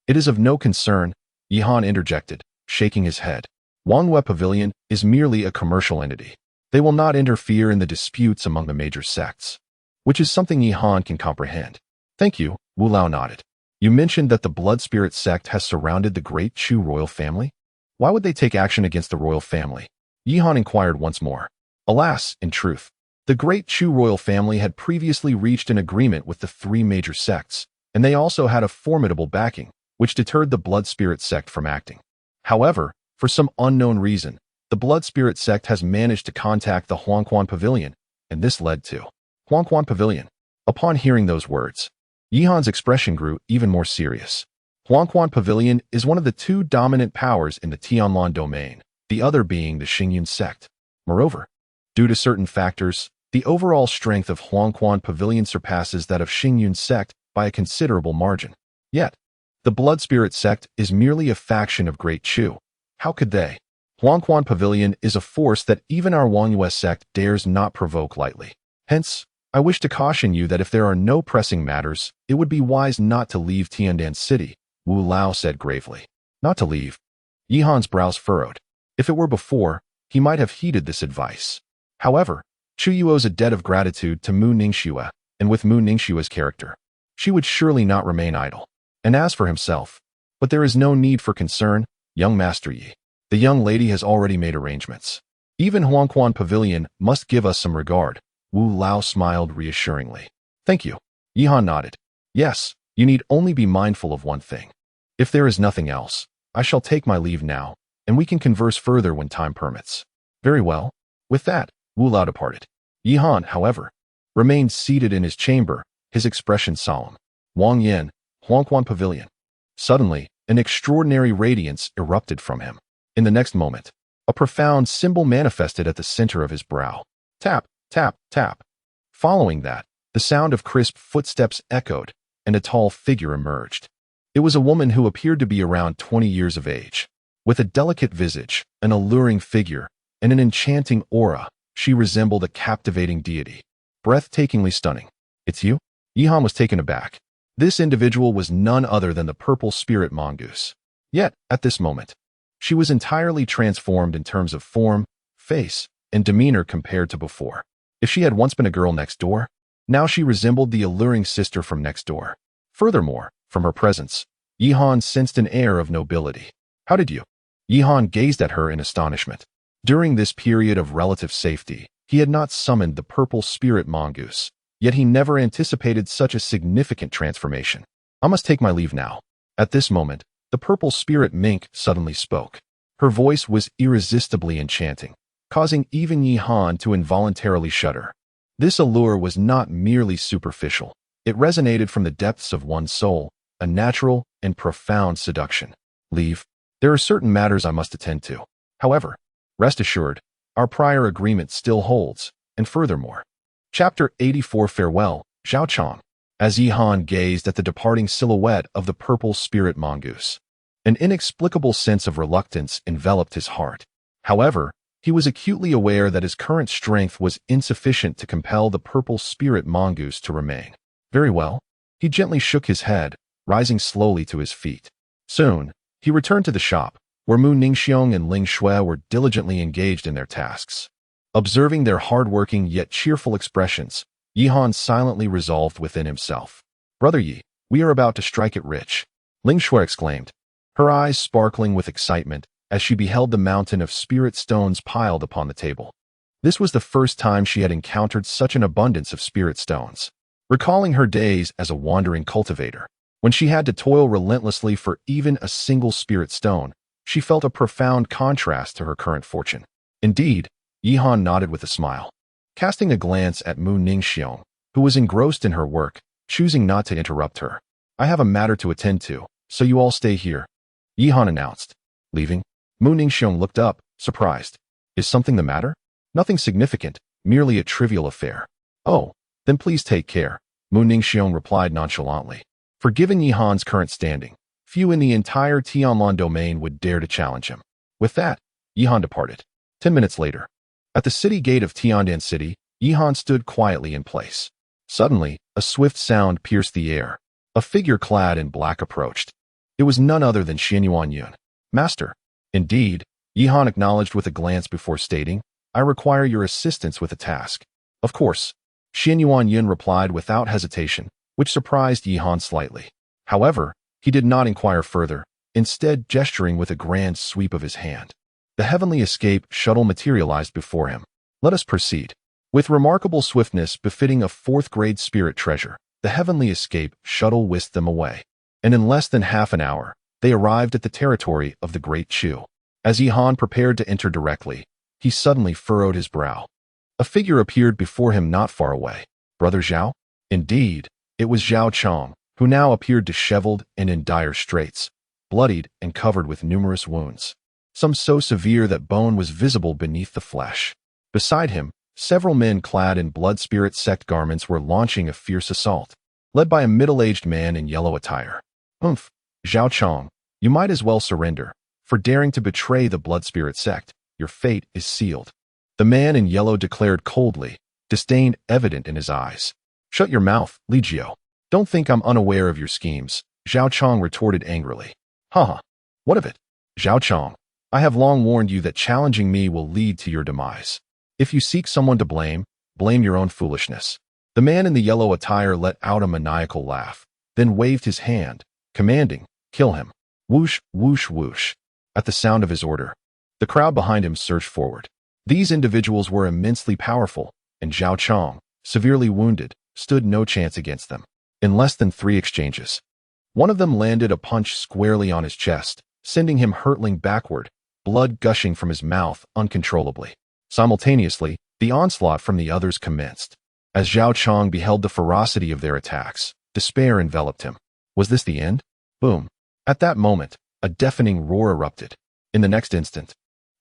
It is of no concern, Yihan interjected, shaking his head. Wangyue Pavilion is merely a commercial entity. They will not interfere in the disputes among the major sects, which is something Yihan can comprehend. Thank you, Wu Lao nodded. You mentioned that the Blood Spirit sect has surrounded the great Chu royal family? Why would they take action against the royal family? Yihan inquired once more. Alas, in truth, the great Chu royal family had previously reached an agreement with the 3 major sects, and they also had a formidable backing, which deterred the Blood Spirit sect from acting. However, for some unknown reason, the Blood Spirit sect has managed to contact the Huangquan Pavilion, and this led to Huangquan Pavilion. Upon hearing those words, Yihan's expression grew even more serious. Huangquan Pavilion is one of the 2 dominant powers in the Tianlan domain, the other being the Xingyun sect. Moreover, due to certain factors, the overall strength of Huangquan Pavilion surpasses that of Xingyun sect by a considerable margin. Yet, the Blood Spirit sect is merely a faction of Great Chu. How could they? Huangquan Pavilion is a force that even our Wangyue sect dares not provoke lightly. Hence, I wish to caution you that if there are no pressing matters, it would be wise not to leave Tiandan City, Wu Lao said gravely. Not to leave. Yihan's brows furrowed. If it were before, he might have heeded this advice. However, Chu Yu owes a debt of gratitude to Mu Ningxue, and with Mu Ningxue's character, she would surely not remain idle. And as for himself, but there is no need for concern, young Master Yi. The young lady has already made arrangements. Even Huangquan Pavilion must give us some regard. Wu Lao smiled reassuringly. Thank you. Yihan nodded. Yes, you need only be mindful of one thing. If there is nothing else, I shall take my leave now, and we can converse further when time permits. Very well. With that, Wu Lao departed. Yihan, however, remained seated in his chamber, his expression solemn. Wang Yan, Huangquan Pavilion. Suddenly, an extraordinary radiance erupted from him. In the next moment, a profound symbol manifested at the center of his brow. Tap, tap, tap. Following that, the sound of crisp footsteps echoed, and a tall figure emerged. It was a woman who appeared to be around 20 years of age. With a delicate visage, an alluring figure, and an enchanting aura, she resembled a captivating deity. Breathtakingly stunning. It's you? Yihan was taken aback. This individual was none other than the purple spirit mongoose. Yet, at this moment, she was entirely transformed in terms of form, face, and demeanor compared to before. If she had once been a girl next door, now she resembled the alluring sister from next door. Furthermore, from her presence, Yihan sensed an air of nobility. How did you? Yihan gazed at her in astonishment. During this period of relative safety, he had not summoned the purple spirit mongoose, yet he never anticipated such a significant transformation. I must take my leave now. At this moment, the purple spirit mink suddenly spoke. Her voice was irresistibly enchanting, causing even Yihan to involuntarily shudder. This allure was not merely superficial. It resonated from the depths of one's soul, a natural and profound seduction. Leave. There are certain matters I must attend to. However, rest assured, our prior agreement still holds, and furthermore. Chapter 84 Farewell, Zhao Chong. As Yihan gazed at the departing silhouette of the purple spirit mongoose, an inexplicable sense of reluctance enveloped his heart. However, he was acutely aware that his current strength was insufficient to compel the purple spirit mongoose to remain. Very well. He gently shook his head, rising slowly to his feet. Soon, he returned to the shop, where Mu Ningxiong and Ling Shui were diligently engaged in their tasks. Observing their hard-working yet cheerful expressions, Yihan silently resolved within himself. Brother Yi, we are about to strike it rich, Ling Shui exclaimed, her eyes sparkling with excitement as she beheld the mountain of spirit stones piled upon the table. This was the first time she had encountered such an abundance of spirit stones. Recalling her days as a wandering cultivator, when she had to toil relentlessly for even a single spirit stone, she felt a profound contrast to her current fortune. Indeed, Yihan nodded with a smile. Casting a glance at Mu Ningxiong, who was engrossed in her work, choosing not to interrupt her. I have a matter to attend to, so you all stay here, Yihan announced. Leaving, Mu Ningxiong looked up, surprised. Is something the matter? Nothing significant, merely a trivial affair. Oh, then please take care, Mu Ningxiong replied nonchalantly. For given Yihan's current standing, few in the entire Tianlan domain would dare to challenge him. With that, Yihan departed. 10 minutes later, at the city gate of Tiandan City, Yihan stood quietly in place. Suddenly, a swift sound pierced the air. A figure clad in black approached. It was none other than Xianyuan Yun. Master. Indeed, Yihan acknowledged with a glance before stating, I require your assistance with a task. Of course, Xianyuan Yun replied without hesitation, which surprised Yihan slightly. However, he did not inquire further, instead gesturing with a grand sweep of his hand. The heavenly escape shuttle materialized before him. Let us proceed. With remarkable swiftness befitting a fourth-grade spirit treasure, the heavenly escape shuttle whisked them away. And in less than half an hour, they arrived at the territory of the Great Chu. As Yihan prepared to enter directly, he suddenly furrowed his brow. A figure appeared before him not far away. Brother Zhao? Indeed, it was Zhao Chong, who now appeared disheveled and in dire straits, bloodied and covered with numerous wounds, some so severe that bone was visible beneath the flesh. Beside him, several men clad in blood spirit sect garments were launching a fierce assault, led by a middle-aged man in yellow attire. Humph, Zhao Chong, you might as well surrender. For daring to betray the blood spirit sect, your fate is sealed. The man in yellow declared coldly, disdain evident in his eyes. Shut your mouth, Li Jiao. Don't think I'm unaware of your schemes, Zhao Chong retorted angrily. Haha, what of it? Zhao Chong, I have long warned you that challenging me will lead to your demise. If you seek someone to blame, blame your own foolishness. The man in the yellow attire let out a maniacal laugh, then waved his hand, commanding, kill him. Whoosh, whoosh, whoosh. At the sound of his order, the crowd behind him surged forward. These individuals were immensely powerful, and Zhao Chong, severely wounded, stood no chance against them. In less than 3 exchanges, one of them landed a punch squarely on his chest, sending him hurtling backward, blood gushing from his mouth uncontrollably. Simultaneously, the onslaught from the others commenced. As Zhao Chong beheld the ferocity of their attacks, despair enveloped him. Was this the end? Boom. At that moment, a deafening roar erupted. In the next instant,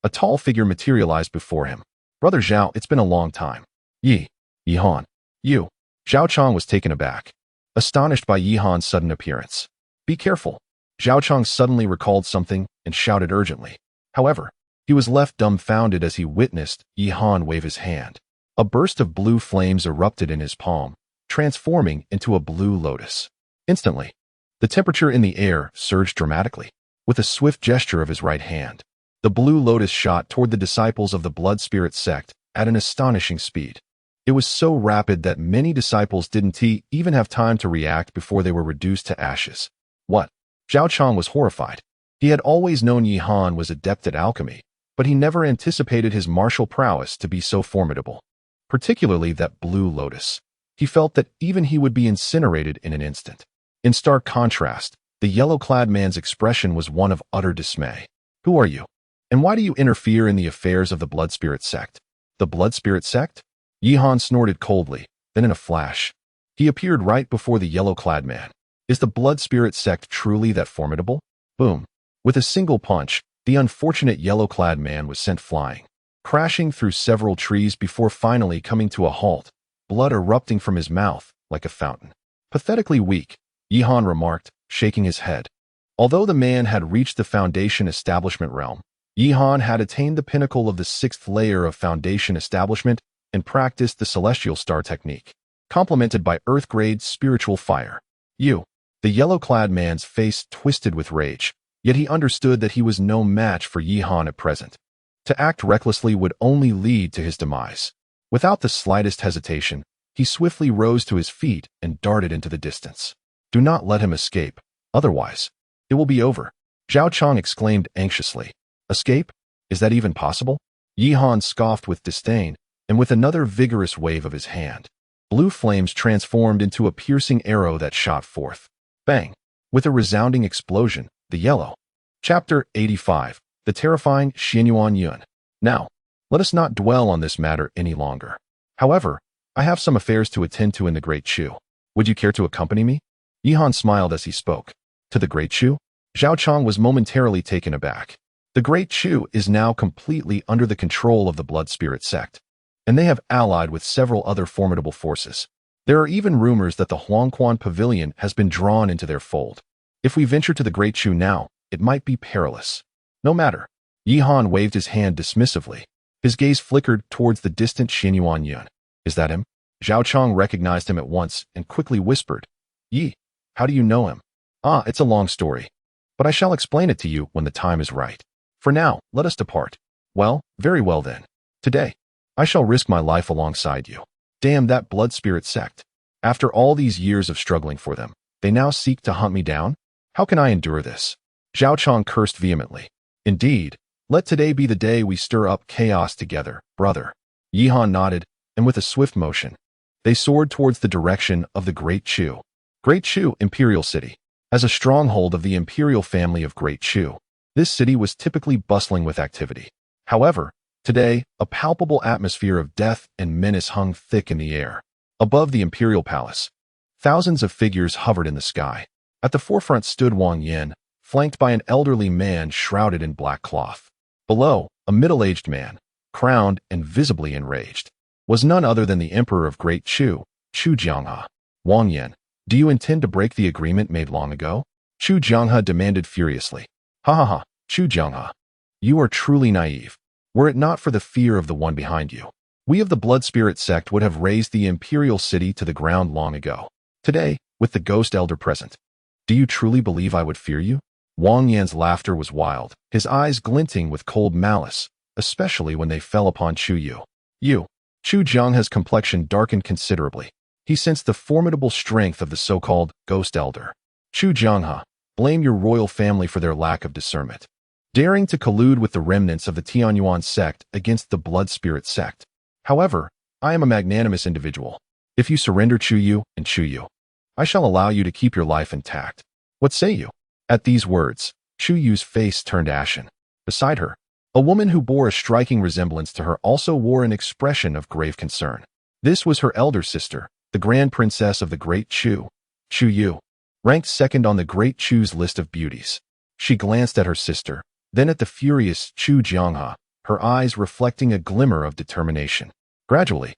a tall figure materialized before him. Brother Zhao, it's been a long time. Yihan. You. Zhao Chong was taken aback, astonished by Yihan's sudden appearance. Be careful. Zhao Chong suddenly recalled something and shouted urgently. However, he was left dumbfounded as he witnessed Yihan wave his hand. A burst of blue flames erupted in his palm, transforming into a blue lotus. Instantly, the temperature in the air surged dramatically. With a swift gesture of his right hand, the blue lotus shot toward the disciples of the blood spirit sect at an astonishing speed. It was so rapid that many disciples didn't even have time to react before they were reduced to ashes. What? Zhao Chong was horrified. He had always known Yihan was adept at alchemy, but he never anticipated his martial prowess to be so formidable. Particularly that blue lotus. He felt that even he would be incinerated in an instant. In stark contrast, the yellow-clad man's expression was one of utter dismay. Who are you? And why do you interfere in the affairs of the blood spirit sect? The blood spirit sect? Yihan snorted coldly, then in a flash, he appeared right before the yellow-clad man. Is the blood spirit sect truly that formidable? Boom. With a single punch, the unfortunate yellow-clad man was sent flying, crashing through several trees before finally coming to a halt, blood erupting from his mouth like a fountain. Pathetically weak, Yihan remarked, shaking his head. Although the man had reached the Foundation Establishment realm, Yihan had attained the pinnacle of the 6th layer of Foundation Establishment and practiced the Celestial Star technique, complemented by Earth-grade spiritual fire. The yellow-clad man's face twisted with rage, yet he understood that he was no match for Yihan at present. To act recklessly would only lead to his demise. Without the slightest hesitation, he swiftly rose to his feet and darted into the distance. Do not let him escape, otherwise, it will be over, Zhao Chang exclaimed anxiously. Escape? Is that even possible? Yihan scoffed with disdain, and with another vigorous wave of his hand, blue flames transformed into a piercing arrow that shot forth. Bang! With a resounding explosion, the yellow. Chapter 85. The terrifying Xianyuan Yun. Now, let us not dwell on this matter any longer. However, I have some affairs to attend to in the Great Chu. Would you care to accompany me? Yihan smiled as he spoke. To the Great Chu? Zhao Chang was momentarily taken aback. The Great Chu is now completely under the control of the Blood Spirit sect, and they have allied with several other formidable forces. There are even rumors that the Huangquan Pavilion has been drawn into their fold. If we venture to the Great Chu now, it might be perilous. No matter. Yihan waved his hand dismissively. His gaze flickered towards the distant Xianyuan Yun. Is that him? Zhao Chang recognized him at once and quickly whispered, Yi, how do you know him? Ah, it's a long story, but I shall explain it to you when the time is right. For now, let us depart. Well, very well then. Today, I shall risk my life alongside you. Damn that Blood Spirit sect. After all these years of struggling for them, they now seek to hunt me down? How can I endure this? Zhao Chang cursed vehemently. Indeed, let today be the day we stir up chaos together, brother. Yihan nodded, and with a swift motion, they soared towards the direction of the Great Chu. Great Chu, Imperial City. As a stronghold of the imperial family of Great Chu, this city was typically bustling with activity. However, today, a palpable atmosphere of death and menace hung thick in the air. Above the imperial palace, thousands of figures hovered in the sky. At the forefront stood Wang Yan, flanked by an elderly man shrouded in black cloth. Below, a middle-aged man, crowned and visibly enraged, was none other than the Emperor of Great Chu, Chu Jianghe. Wang Yan, do you intend to break the agreement made long ago? Chu Jianghe demanded furiously. Ha ha ha, Chu Jianghe. You are truly naive. Were it not for the fear of the one behind you, we of the Blood Spirit sect would have razed the imperial city to the ground long ago. Today, with the ghost elder present, do you truly believe I would fear you? Wang Yan's laughter was wild, his eyes glinting with cold malice, especially when they fell upon Chu Yu. Chu Jianghe's complexion darkened considerably. He sensed the formidable strength of the so-called ghost elder. Chu Jianghe, blame your royal family for their lack of discernment, daring to collude with the remnants of the Tianyuan sect against the Blood Spirit sect. However, I am a magnanimous individual. If you surrender Chu Yu and Chu Yu, I shall allow you to keep your life intact. What say you? At these words, Chu Yu's face turned ashen. Beside her, a woman who bore a striking resemblance to her also wore an expression of grave concern. This was her elder sister, the Grand Princess of the Great Chu, Chu Yu, ranked second on the Great Chu's list of beauties. She glanced at her sister, then at the furious Chu Jianghe, her eyes reflecting a glimmer of determination. Gradually,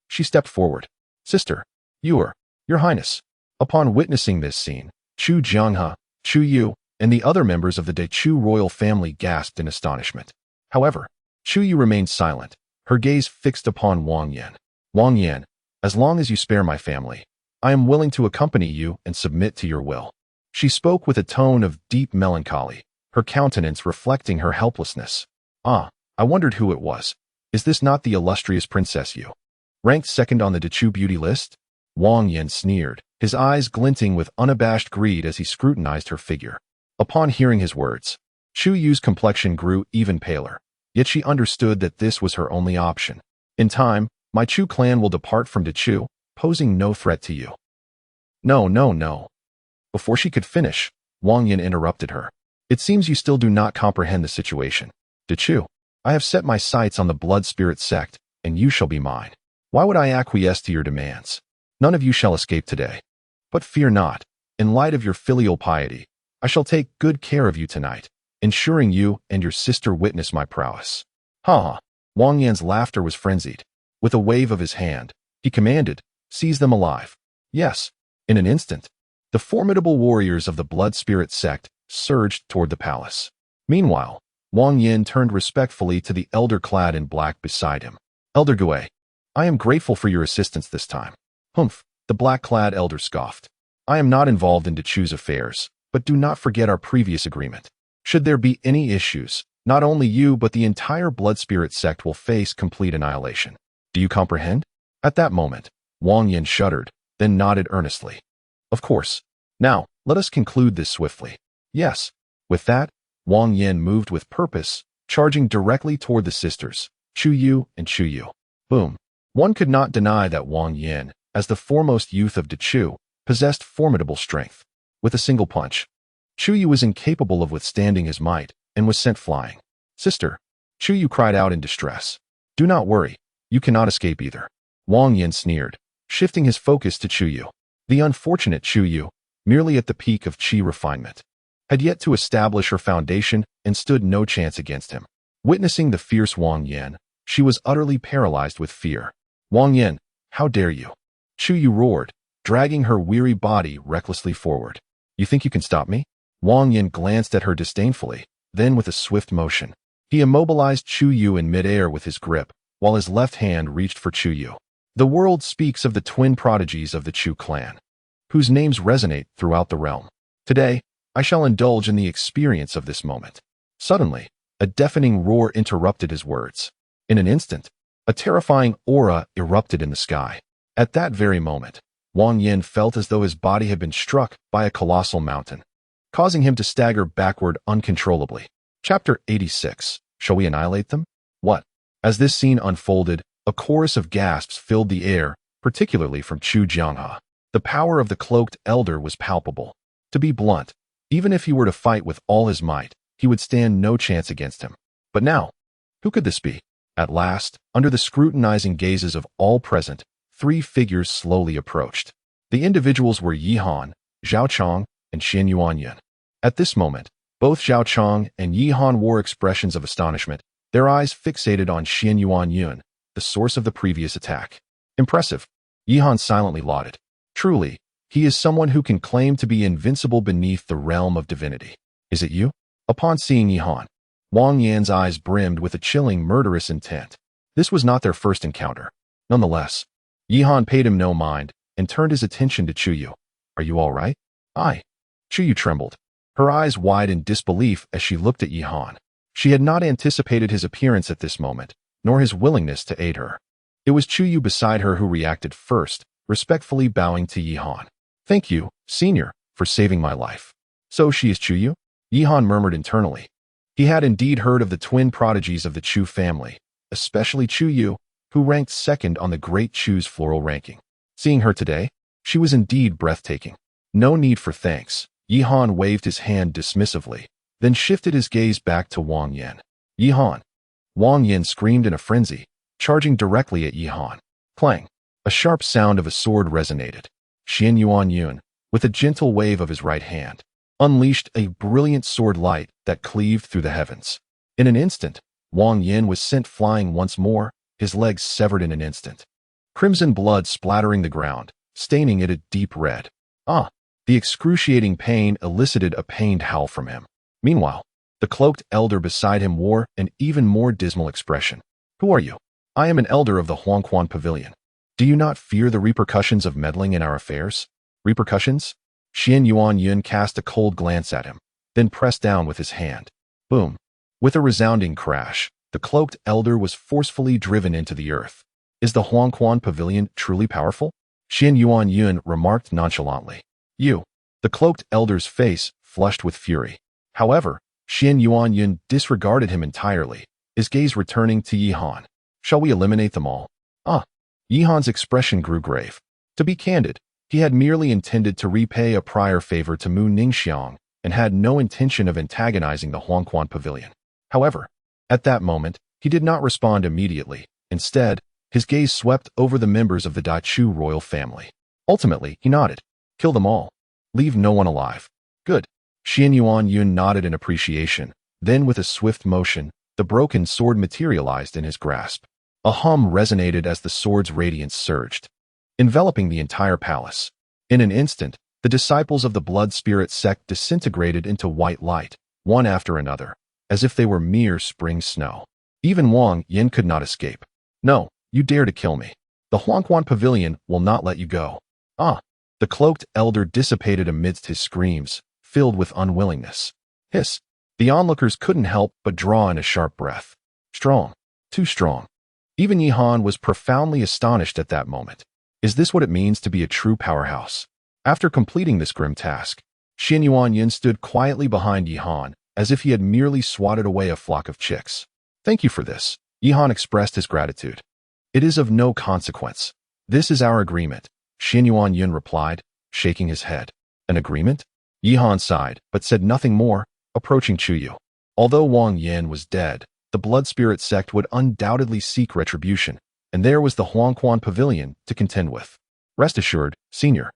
she stepped forward. Sister, Your Highness. Upon witnessing this scene, Chu Jianghe, Chu Yu, and the other members of the De Chu royal family gasped in astonishment. However, Chu Yu remained silent, her gaze fixed upon Wang Yan. Wang Yan, as long as you spare my family, I am willing to accompany you and submit to your will. She spoke with a tone of deep melancholy, her countenance reflecting her helplessness. Ah, I wondered who it was. Is this not the illustrious Princess Yu, ranked second on the De Chu beauty list? Wang Yan sneered, his eyes glinting with unabashed greed as he scrutinized her figure. Upon hearing his words, Chu Yu's complexion grew even paler, yet she understood that this was her only option. In time, my Chu clan will depart from De Chu, posing no threat to you. No. Before she could finish, Wang Yan interrupted her. It seems you still do not comprehend the situation. De Chu, I have set my sights on the Blood Spirit sect, and you shall be mine. Why would I acquiesce to your demands? None of you shall escape today. But fear not, in light of your filial piety, I shall take good care of you tonight. ensuring you and your sister witness my prowess. Ha ha. Wang Yan's laughter was frenzied. With a wave of his hand, he commanded, "Seize them alive." Yes. In an instant, the formidable warriors of the Blood Spirit sect surged toward the palace. Meanwhile, Wang Yin turned respectfully to the elder clad in black beside him. "Elder Gui, I am grateful for your assistance this time." "Humph," the black-clad elder scoffed. "I am not involved in Dechu's affairs, but do not forget our previous agreement. Should there be any issues, not only you but the entire Blood Spirit sect will face complete annihilation. Do you comprehend?" At that moment, Wang Yin shuddered, then nodded earnestly. "Of course. Now, let us conclude this swiftly." "Yes." With that, Wang Yin moved with purpose, charging directly toward the sisters, Chu Yu and Chu Yu. Boom. One could not deny that Wang Yin, as the foremost youth of Dechu, possessed formidable strength. With a single punch, Chu Yu was incapable of withstanding his might and was sent flying. "Sister," Chu Yu cried out in distress. "Do not worry, you cannot escape either." Wang Yin sneered, shifting his focus to Chu Yu. The unfortunate Chu Yu, merely at the peak of qi refinement, had yet to establish her foundation and stood no chance against him. Witnessing the fierce Wang Yin, she was utterly paralyzed with fear. "Wang Yin, how dare you?" Chu Yu roared, dragging her weary body recklessly forward. "You think you can stop me?" Wang Yin glanced at her disdainfully, then with a swift motion, he immobilized Chu Yu in midair with his grip, while his left hand reached for Chu Yu. The world speaks of the twin prodigies of the Chu clan, whose names resonate throughout the realm. Today, I shall indulge in the experience of this moment. Suddenly, a deafening roar interrupted his words. In an instant, a terrifying aura erupted in the sky. At that very moment, Wang Yin felt as though his body had been struck by a colossal mountain, causing him to stagger backward uncontrollably. Chapter 86. Shall we annihilate them? What? As this scene unfolded, a chorus of gasps filled the air, particularly from Chu Jianghe. The power of the cloaked elder was palpable. To be blunt, even if he were to fight with all his might, he would stand no chance against him. But now, who could this be? At last, under the scrutinizing gazes of all present, three figures slowly approached. The individuals were Yi Han, Zhao Chong, and Xian Yuanyun. At this moment, both Zhao Chong and Yi Han wore expressions of astonishment, their eyes fixated on Xian Yuanyun, the source of the previous attack. "Impressive," Yi Han silently lauded. "Truly, he is someone who can claim to be invincible beneath the realm of divinity. Is it you?" Upon seeing Yi Han, Wang Yan's eyes brimmed with a chilling, murderous intent. This was not their first encounter. Nonetheless, Yi Han paid him no mind and turned his attention to Chu Yu. "Are you all right?" "Aye." Chu Yu trembled, her eyes wide in disbelief as she looked at Yi Han. She had not anticipated his appearance at this moment, nor his willingness to aid her. It was Chu Yu beside her who reacted first, respectfully bowing to Yi Han. "Thank you, senior, for saving my life." "So she is Chu Yu?" Yi Han murmured internally. He had indeed heard of the twin prodigies of the Chu family, especially Chu Yu, who ranked second on the great Chu's floral ranking. Seeing her today, she was indeed breathtaking. "No need for thanks." Yi Han waved his hand dismissively, then shifted his gaze back to Wang Yin. "Yi Han!" Wang Yin screamed in a frenzy, charging directly at Yi Han. Clang! A sharp sound of a sword resonated. Xian Yuanyun, with a gentle wave of his right hand, unleashed a brilliant sword light that cleaved through the heavens. In an instant, Wang Yin was sent flying once more, his legs severed in an instant. Crimson blood splattering the ground, staining it a deep red. Ah! The excruciating pain elicited a pained howl from him. Meanwhile, the cloaked elder beside him wore an even more dismal expression. "Who are you?" "I am an elder of the Huangquan Pavilion. Do you not fear the repercussions of meddling in our affairs?" "Repercussions?" Xian Yuanyun cast a cold glance at him, then pressed down with his hand. Boom! With a resounding crash, the cloaked elder was forcefully driven into the earth. "Is the Huangquan Pavilion truly powerful?" Xian Yuanyun remarked nonchalantly. "You." The cloaked elder's face flushed with fury. However, Xian Yuanyun disregarded him entirely, his gaze returning to Yi Han. "Shall we eliminate them all?" "Ah." Yi Han's expression grew grave. To be candid, he had merely intended to repay a prior favor to Mu Ningxiang and had no intention of antagonizing the Huangquan Pavilion. However, at that moment, he did not respond immediately. Instead, his gaze swept over the members of the Daichu royal family. Ultimately, he nodded. "Kill them all. Leave no one alive." "Good." Xian Yuanyun nodded in appreciation, Then with a swift motion, the broken sword materialized in his grasp. A hum resonated as the sword's radiance surged, enveloping the entire palace. In an instant, the disciples of the blood spirit sect disintegrated into white light, one after another, as if they were mere spring snow. Even Wang Yin could not escape. No, you dare to kill me. The Huangquan Pavilion will not let you go. Ah! The cloaked elder dissipated amidst his screams, filled with unwillingness. Hiss! The onlookers couldn't help but draw in a sharp breath. Strong. Too strong. Even Yi Han was profoundly astonished at that moment. Is this what it means to be a true powerhouse? After completing this grim task, Xin Yuanyin stood quietly behind Yi Han, as if he had merely swatted away a flock of chicks. Thank you for this. Yi Han expressed his gratitude. It is of no consequence. This is our agreement, Xin Yuanyin replied, shaking his head. An agreement? Yi Han sighed, but said nothing more, approaching Chuyu. Although Wang Yin was dead, the blood spirit sect would undoubtedly seek retribution, and there was the Huangquan Pavilion to contend with. Rest assured, Senior.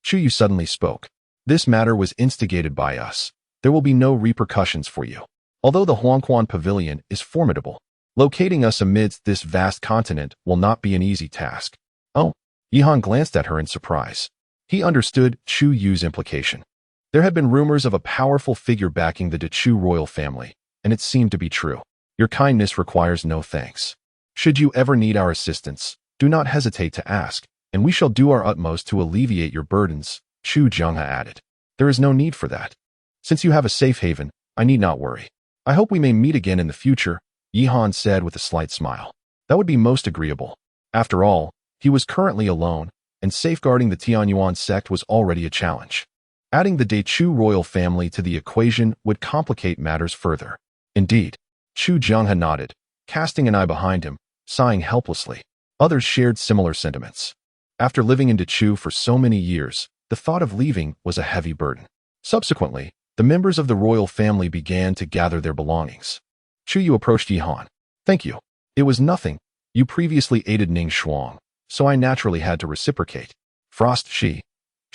Chuyu suddenly spoke. This matter was instigated by us. There will be no repercussions for you. Although the Huangquan Pavilion is formidable, locating us amidst this vast continent will not be an easy task. Oh, Yi Han glanced at her in surprise. He understood Chu Yu's implication. There had been rumors of a powerful figure backing the Chu royal family, and it seemed to be true. Your kindness requires no thanks. Should you ever need our assistance, do not hesitate to ask, and we shall do our utmost to alleviate your burdens, Chu Jianghe added. There is no need for that. Since you have a safe haven, I need not worry. I hope we may meet again in the future, Yi Han said with a slight smile. That would be most agreeable. After all, he was currently alone, and safeguarding the Tianyuan sect was already a challenge. Adding the Chu royal family to the equation would complicate matters further. Indeed, Chu Jianghe nodded, casting an eye behind him, sighing helplessly. Others shared similar sentiments. After living in Chu for so many years, the thought of leaving was a heavy burden. Subsequently, the members of the royal family began to gather their belongings. Chu Yu approached Yi Han. Thank you. It was nothing. You previously aided Ning Shuang, so I naturally had to reciprocate. Frost she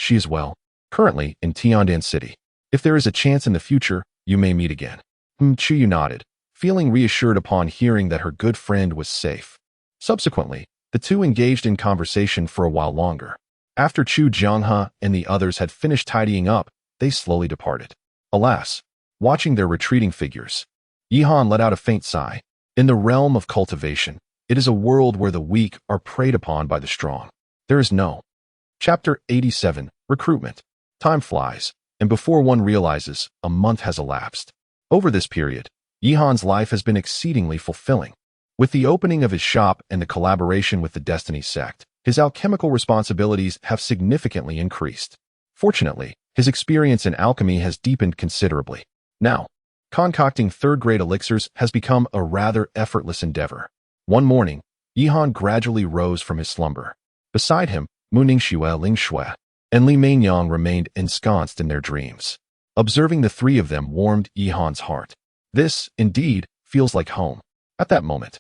is well, currently in Tiandan City. If there is a chance in the future, you may meet again. Chu Yu nodded, feeling reassured upon hearing that her good friend was safe. Subsequently, the two engaged in conversation for a while longer. After Chu Jianghe and the others had finished tidying up, they slowly departed. Alas, watching their retreating figures, Yi Han let out a faint sigh. In the realm of cultivation, it is a world where the weak are preyed upon by the strong. There is no. Chapter 87, Recruitment. Time flies, and before one realizes, a month has elapsed. Over this period, Yi Han's life has been exceedingly fulfilling. With the opening of his shop and the collaboration with the Destiny sect, his alchemical responsibilities have significantly increased. Fortunately, his experience in alchemy has deepened considerably. Now, concocting third-grade elixirs has become a rather effortless endeavor. One morning, Yi Han gradually rose from his slumber. Beside him, Mu Ningxue, Ling Shui, and Li Mainyang remained ensconced in their dreams. Observing the three of them warmed Yi Han's heart. This, indeed, feels like home. At that moment,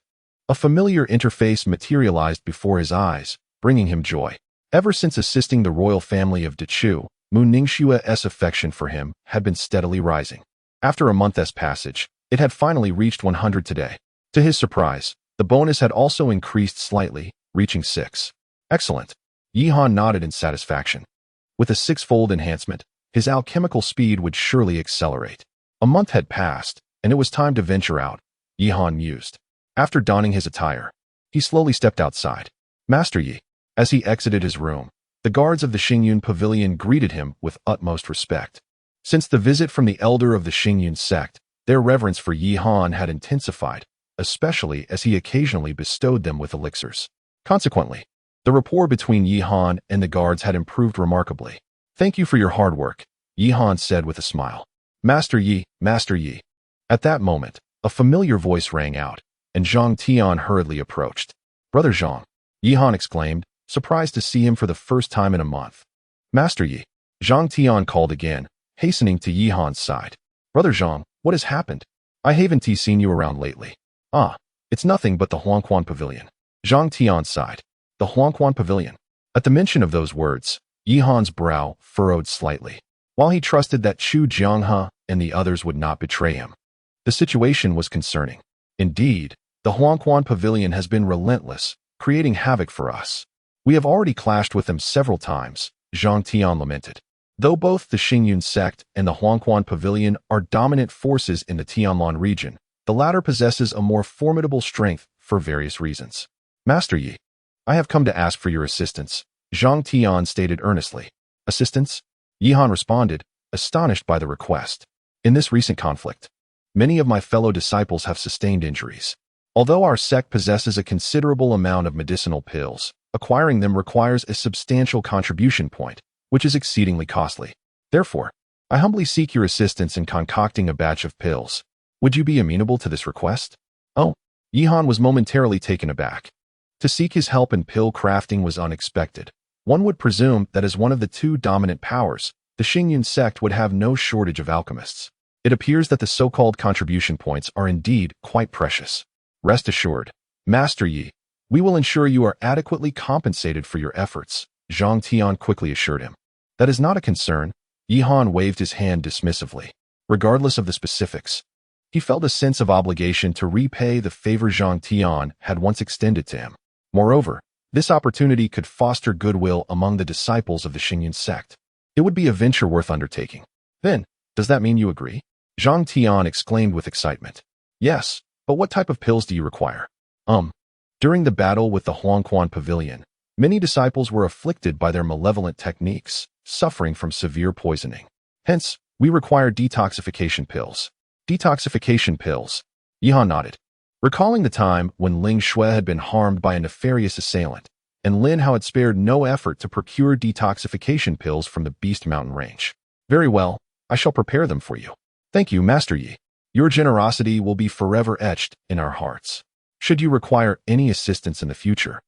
a familiar interface materialized before his eyes, bringing him joy. Ever since assisting the royal family of Chu, Mu Ningxue's affection for him had been steadily rising. After a month's passage, it had finally reached 100 today. To his surprise, the bonus had also increased slightly, reaching 6. Excellent. Yi Han nodded in satisfaction. With a 6-fold enhancement, his alchemical speed would surely accelerate. A month had passed, and it was time to venture out, Yi Han mused. After donning his attire, he slowly stepped outside. Master Yi. As he exited his room, the guards of the Xingyun Pavilion greeted him with utmost respect. Since the visit from the elder of the Xingyun sect, their reverence for Yi Han had intensified, especially as he occasionally bestowed them with elixirs. Consequently, the rapport between Yi Han and the guards had improved remarkably. Thank you for your hard work, Yi Han said with a smile. Master Yi, Master Yi. At that moment, a familiar voice rang out, and Zhang Tian hurriedly approached. Brother Zhang, Yi Han exclaimed, surprised to see him for the first time in a month. Master Yi, Zhang Tian called again, hastening to Yi Han's side. Brother Zhang, what has happened? I haven't seen you around lately. Ah, it's nothing but the Huangquan Pavilion. Zhang Tian sighed. The Huangquan Pavilion. At the mention of those words, Yi Han's brow furrowed slightly. While he trusted that Chu Jianghe and the others would not betray him, The situation was concerning. Indeed, the Huangquan Pavilion has been relentless, creating havoc for us. We have already clashed with them several times, Zhang Tian lamented. Though both the Xingyun sect and the Huangquan Pavilion are dominant forces in the Tianlan region, the latter possesses a more formidable strength for various reasons. Master Yi, I have come to ask for your assistance, Zhang Tian stated earnestly. Assistance? Yihan responded, astonished by the request. In this recent conflict, many of my fellow disciples have sustained injuries. Although our sect possesses a considerable amount of medicinal pills, acquiring them requires a substantial contribution point, which is exceedingly costly. Therefore, I humbly seek your assistance in concocting a batch of pills. Would you be amenable to this request? Oh, Yihan was momentarily taken aback. To seek his help in pill crafting was unexpected. One would presume that as one of the two dominant powers, the Xingyun sect would have no shortage of alchemists. It appears that the so-called contribution points are indeed quite precious. Rest assured, Master Yi, we will ensure you are adequately compensated for your efforts, Zhang Tian quickly assured him. That is not a concern, Yihan waved his hand dismissively. Regardless of the specifics, he felt a sense of obligation to repay the favor Zhang Tian had once extended to him. Moreover, this opportunity could foster goodwill among the disciples of the Xingyun sect. It would be a venture worth undertaking. Then, does that mean you agree? Zhang Tian exclaimed with excitement. Yes, but what type of pills do you require? During the battle with the Huangquan Pavilion, many disciples were afflicted by their malevolent techniques, suffering from severe poisoning. Hence, we require detoxification pills. Detoxification pills. Yihan nodded, recalling the time when Ling Shui had been harmed by a nefarious assailant, and Lin Hao had spared no effort to procure detoxification pills from the Beast Mountain range. Very well, I shall prepare them for you. Thank you, Master Yi. Your generosity will be forever etched in our hearts. Should you require any assistance in the future,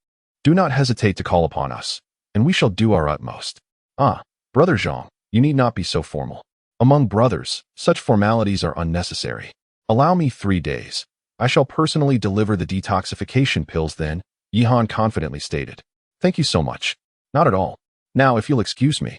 do not hesitate to call upon us, and we shall do our utmost. Brother Zhang, you need not be so formal. Among brothers, such formalities are unnecessary. Allow me 3 days. I shall personally deliver the detoxification pills then, Yihan confidently stated. Thank you so much. Not at all. Now, if you'll excuse me,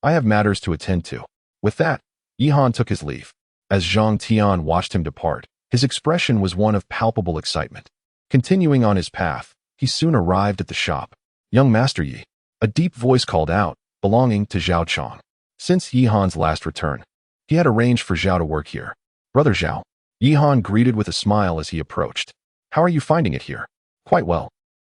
I have matters to attend to. With that, Yihan took his leave. As Zhang Tian watched him depart, his expression was one of palpable excitement. Continuing on his path, he soon arrived at the shop. Young Master Yi, a deep voice called out, belonging to Zhao Chong. Since Yihan's last return, he had arranged for Zhao to work here. Brother Zhao, Yihan greeted with a smile as he approached. How are you finding it here? Quite well.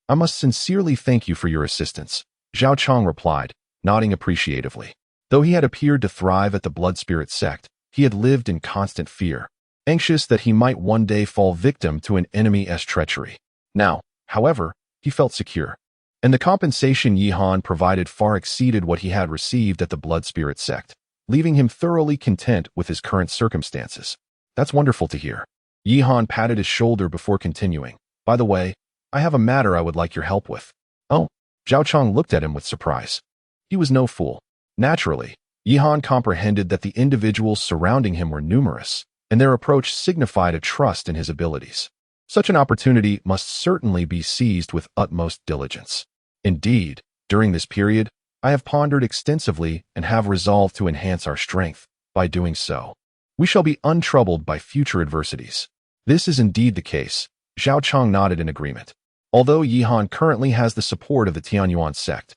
I must sincerely thank you for your assistance, Zhao Chong replied, nodding appreciatively. Though he had appeared to thrive at the Blood Spirit sect, he had lived in constant fear, anxious that he might one day fall victim to an enemy's treachery. Now, however, he felt secure, and the compensation Yihan provided far exceeded what he had received at the Blood Spirit sect, leaving him thoroughly content with his current circumstances. That's wonderful to hear. Yihan patted his shoulder before continuing. By the way, I have a matter I would like your help with. Oh, Zhao Chong looked at him with surprise. He was no fool. Naturally, Yihan comprehended that the individuals surrounding him were numerous, and their approach signified a trust in his abilities. Such an opportunity must certainly be seized with utmost diligence. Indeed, during this period, I have pondered extensively and have resolved to enhance our strength. By doing so, we shall be untroubled by future adversities. This is indeed the case. Zhao Chong nodded in agreement. Although Yihan currently has the support of the Tianyuan sect,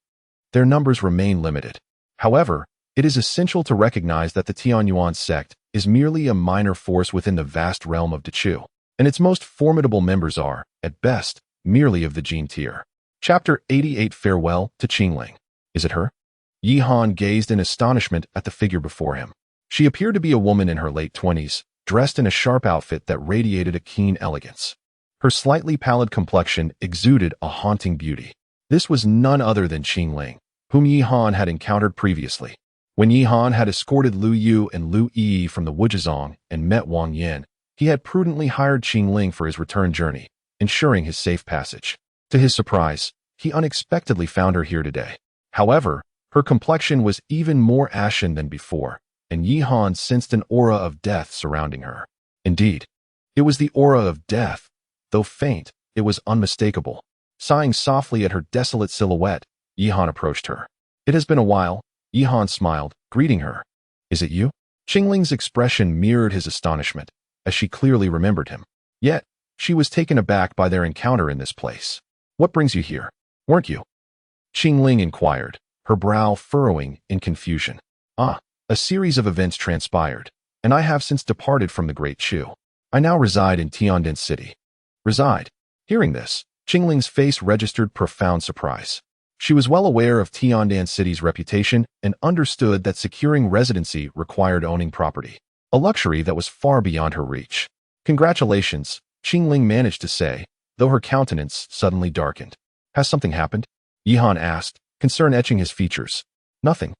their numbers remain limited. However, it is essential to recognize that the Tianyuan sect is merely a minor force within the vast realm of Dechu, and its most formidable members are, at best, merely of the Jin tier. Chapter 88 Farewell to Qingling. Is it her? Yihan gazed in astonishment at the figure before him. She appeared to be a woman in her late 20s, dressed in a sharp outfit that radiated a keen elegance. Her slightly pallid complexion exuded a haunting beauty. This was none other than Qingling, whom Yihan had encountered previously. When Yihan had escorted Lu Yu and Lu Yi from the Wujizong and met Wang Yin, he had prudently hired Qingling for his return journey, ensuring his safe passage. To his surprise, he unexpectedly found her here today. However, her complexion was even more ashen than before, and Yihan sensed an aura of death surrounding her. Indeed, it was the aura of death. Though faint, it was unmistakable. Sighing softly at her desolate silhouette, Yihan approached her. It has been a while, Yihan smiled, greeting her. Is it you? Qingling's expression mirrored his astonishment, as she clearly remembered him. Yet, she was taken aback by their encounter in this place. "What brings you here? Weren't you?" Qingling inquired, her brow furrowing in confusion. A series of events transpired, and I have since departed from the Great Chu. I now reside in Tiandan City. Reside? Hearing this, Qingling's face registered profound surprise. She was well aware of Tiandan City's reputation and understood that securing residency required owning property, a luxury that was far beyond her reach. "Congratulations," Qingling managed to say, though her countenance suddenly darkened. "Has something happened?" Yihan asked, concern etching his features. "Nothing,"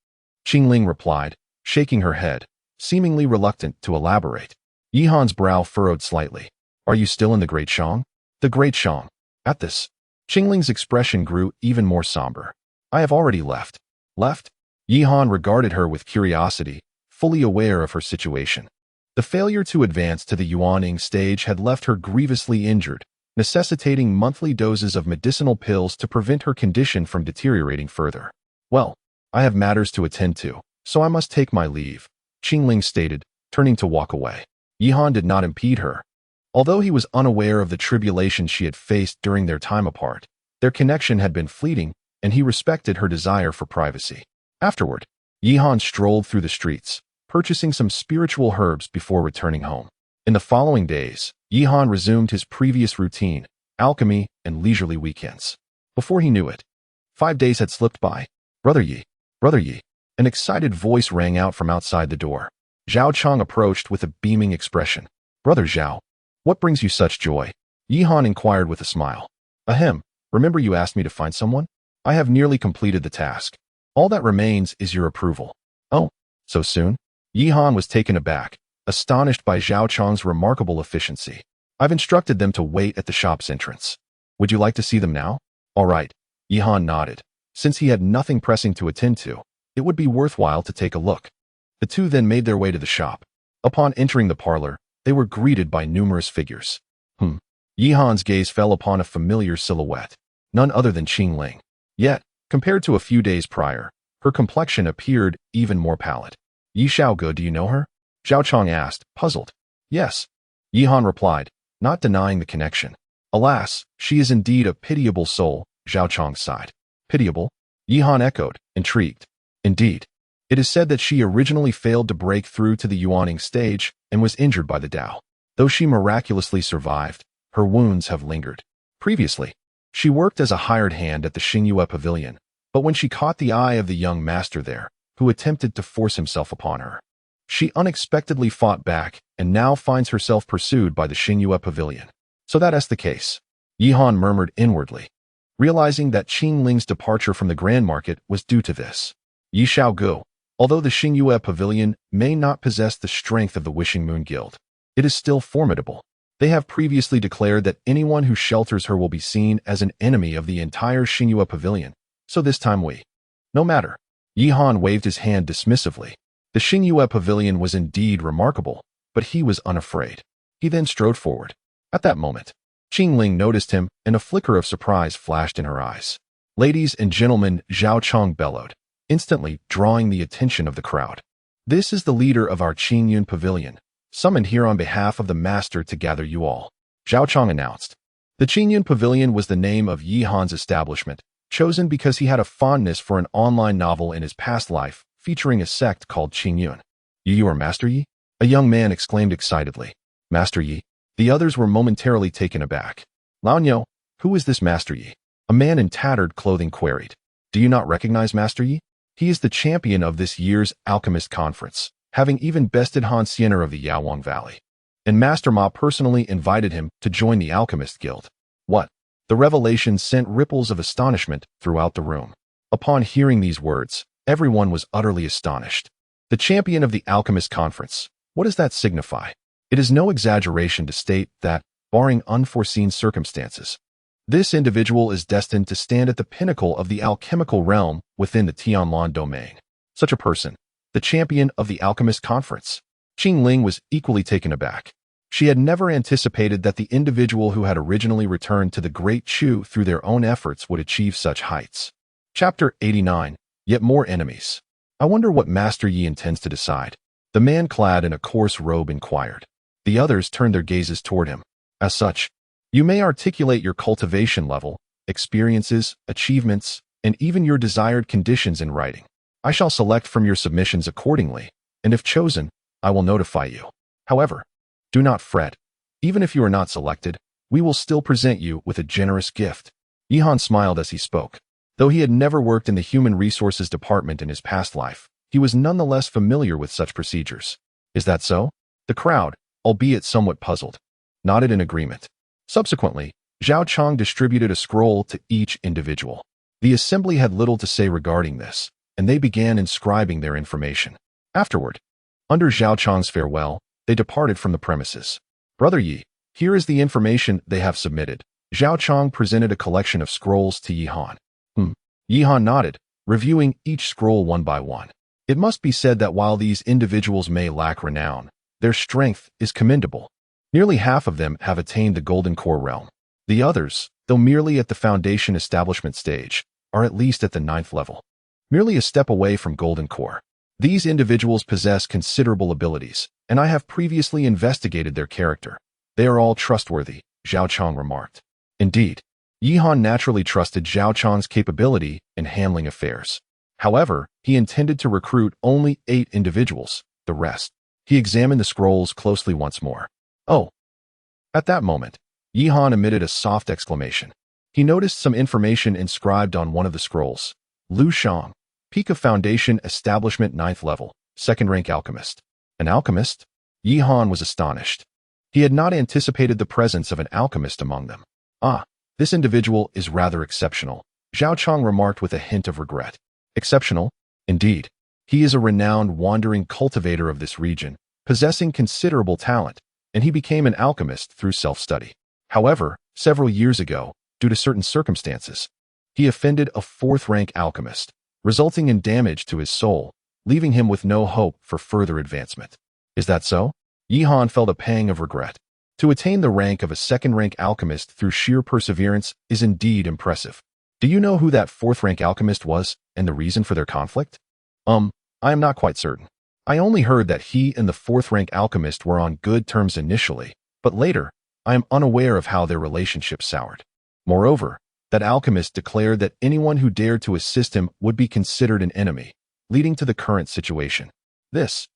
Qingling replied, shaking her head, seemingly reluctant to elaborate. Yihan's brow furrowed slightly. "Are you still in the Great Shang?" "The Great Shang." At this, Qingling's expression grew even more somber. "I have already left." "Left?" Yihan regarded her with curiosity, fully aware of her situation. The failure to advance to the Yuaning stage had left her grievously injured, necessitating monthly doses of medicinal pills to prevent her condition from deteriorating further. "Well, I have matters to attend to, so I must take my leave," Qingling stated, turning to walk away. Yihan did not impede her. Although he was unaware of the tribulation she had faced during their time apart, their connection had been fleeting, and he respected her desire for privacy. Afterward, Yihan strolled through the streets, purchasing some spiritual herbs before returning home. In the following days, Yihan resumed his previous routine, alchemy and leisurely weekends. Before he knew it, 5 days had slipped by. Brother Yi, an excited voice rang out from outside the door. Zhao Chang approached with a beaming expression. "Brother Zhao, what brings you such joy?" Yihan inquired with a smile. "Ahem, remember you asked me to find someone? I have nearly completed the task. All that remains is your approval." "Oh, so soon?" Yihan was taken aback, astonished by Zhao Chang's remarkable efficiency. "I've instructed them to wait at the shop's entrance. Would you like to see them now?" "All right." Yihan nodded. Since he had nothing pressing to attend to, it would be worthwhile to take a look. The two then made their way to the shop. Upon entering the parlor, they were greeted by numerous figures. Yihan's gaze fell upon a familiar silhouette, none other than Qingling. Yet, compared to a few days prior, her complexion appeared even more pallid. "Yi Xiaoge, do you know her?" Zhao Chang asked, puzzled. "Yes," Yihan replied, not denying the connection. "Alas, she is indeed a pitiable soul," Zhao Chang sighed. "Pitiable?" Yihan echoed, intrigued. "Indeed. It is said that she originally failed to break through to the Yuaning stage and was injured by the Tao. Though she miraculously survived, her wounds have lingered. Previously, she worked as a hired hand at the Xingyue Pavilion, but when she caught the eye of the young master there, who attempted to force himself upon her, she unexpectedly fought back and now finds herself pursued by the Xingyue Pavilion. So that's the case," Yihan murmured inwardly, realizing that Qingling's departure from the Grand Market was due to this. Yi Xiaogu, although the Xingyue Pavilion may not possess the strength of the Wishing Moon Guild, it is still formidable. They have previously declared that anyone who shelters her will be seen as an enemy of the entire Xingyue Pavilion, so this time no matter. Yihan waved his hand dismissively. The Xingyue Pavilion was indeed remarkable, but he was unafraid. He then strode forward. At that moment, Qingling noticed him, and a flicker of surprise flashed in her eyes. "Ladies and gentlemen," Zhao Chang bellowed, instantly drawing the attention of the crowd. "This is the leader of our Qingyun Pavilion, summoned here on behalf of the master to gather you all," Zhao Chang announced. The Qingyun Pavilion was the name of Yihan's establishment, chosen because he had a fondness for an online novel in his past life featuring a sect called Qingyun. "You are Master Yi?" a young man exclaimed excitedly. "Master Yi?" The others were momentarily taken aback. "Laonyo, who is this Master Yi?" a man in tattered clothing queried. "Do you not recognize Master Yi? He is the champion of this year's Alchemist Conference, having even bested Han Siener of the Yaowang Valley. And Master Ma personally invited him to join the Alchemist Guild." "What?" The revelation sent ripples of astonishment throughout the room. Upon hearing these words, everyone was utterly astonished. The champion of the Alchemist Conference, what does that signify? It is no exaggeration to state that, barring unforeseen circumstances, this individual is destined to stand at the pinnacle of the alchemical realm within the Tianlan domain. Such a person, the champion of the Alchemist Conference. Qingling was equally taken aback. She had never anticipated that the individual who had originally returned to the Great Chu through their own efforts would achieve such heights. Chapter 89. Yet more enemies. "I wonder what Master Yi intends to decide," the man clad in a coarse robe inquired. The The others turned their gazes toward him. As such, you may articulate your cultivation level, experiences, achievements, and even your desired conditions in writing. I shall select from your submissions accordingly, and if chosen, I will notify you. However, do not fret. Even if you are not selected, we will still present you with a generous gift. Yihan smiled as he spoke. Though he had never worked in the human resources department in his past life, he was nonetheless familiar with such procedures. Is that so? The crowd, albeit somewhat puzzled, nodded in agreement. Subsequently, Zhao Chang distributed a scroll to each individual. The assembly had little to say regarding this, and they began inscribing their information. Afterward, under Zhao Chang's farewell, they departed from the premises. Brother Yi, here is the information they have submitted. Zhao Chang presented a collection of scrolls to Yihan. Yihan nodded, reviewing each scroll one by one. It must be said that while these individuals may lack renown, their strength is commendable. Nearly half of them have attained the Golden Core realm. The others, though merely at the foundation establishment stage, are at least at the 9th level, merely a step away from Golden Core. These individuals possess considerable abilities, and I have previously investigated their character. They are all trustworthy, Zhao Chang remarked. Indeed, Yihan naturally trusted Zhao Chang's capability in handling affairs. However, he intended to recruit only 8 individuals, the rest. He examined the scrolls closely once more. Oh! At that moment, Yihan emitted a soft exclamation. He noticed some information inscribed on one of the scrolls. Lu Shang, Peak of Foundation Establishment 9th level, 2nd rank alchemist. An alchemist? Yihan was astonished. He had not anticipated the presence of an alchemist among them. Ah, this individual is rather exceptional, Zhao Chang remarked with a hint of regret. Exceptional? Indeed. He is a renowned wandering cultivator of this region, possessing considerable talent, and he became an alchemist through self-study. However, several years ago, due to certain circumstances, he offended a 4th rank alchemist, resulting in damage to his soul, leaving him with no hope for further advancement. Is that so? Yihan felt a pang of regret. To attain the rank of a 2nd rank alchemist through sheer perseverance is indeed impressive. Do you know who that 4th rank alchemist was and the reason for their conflict? I am not quite certain. I only heard that he and the 4th rank alchemist were on good terms initially, but later, I am unaware of how their relationship soured. Moreover, that alchemist declared that anyone who dared to assist him would be considered an enemy, leading to the current situation. This,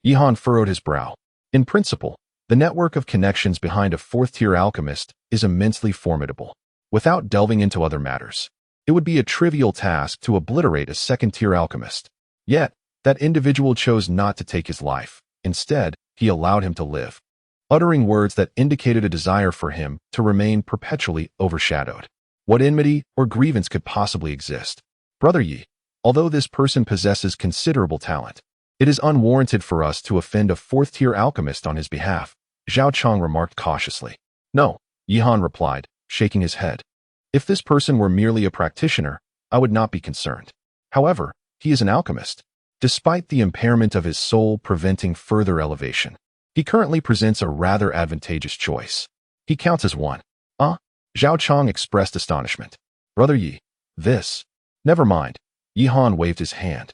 Yihan furrowed his brow. In principle, the network of connections behind a 4th-tier alchemist is immensely formidable. Without delving into other matters, it would be a trivial task to obliterate a 2nd-tier alchemist. Yet, that individual chose not to take his life. Instead, he allowed him to live, uttering words that indicated a desire for him to remain perpetually overshadowed. What enmity or grievance could possibly exist? Brother Yi, although this person possesses considerable talent, it is unwarranted for us to offend a 4th-tier alchemist on his behalf, Zhao Chang remarked cautiously. No, Yihan replied, shaking his head. If this person were merely a practitioner, I would not be concerned. However, he is an alchemist. Despite the impairment of his soul preventing further elevation, he currently presents a rather advantageous choice. He counts as one. Zhao Chang expressed astonishment. Brother Yi, this. Never mind. Yihan waved his hand.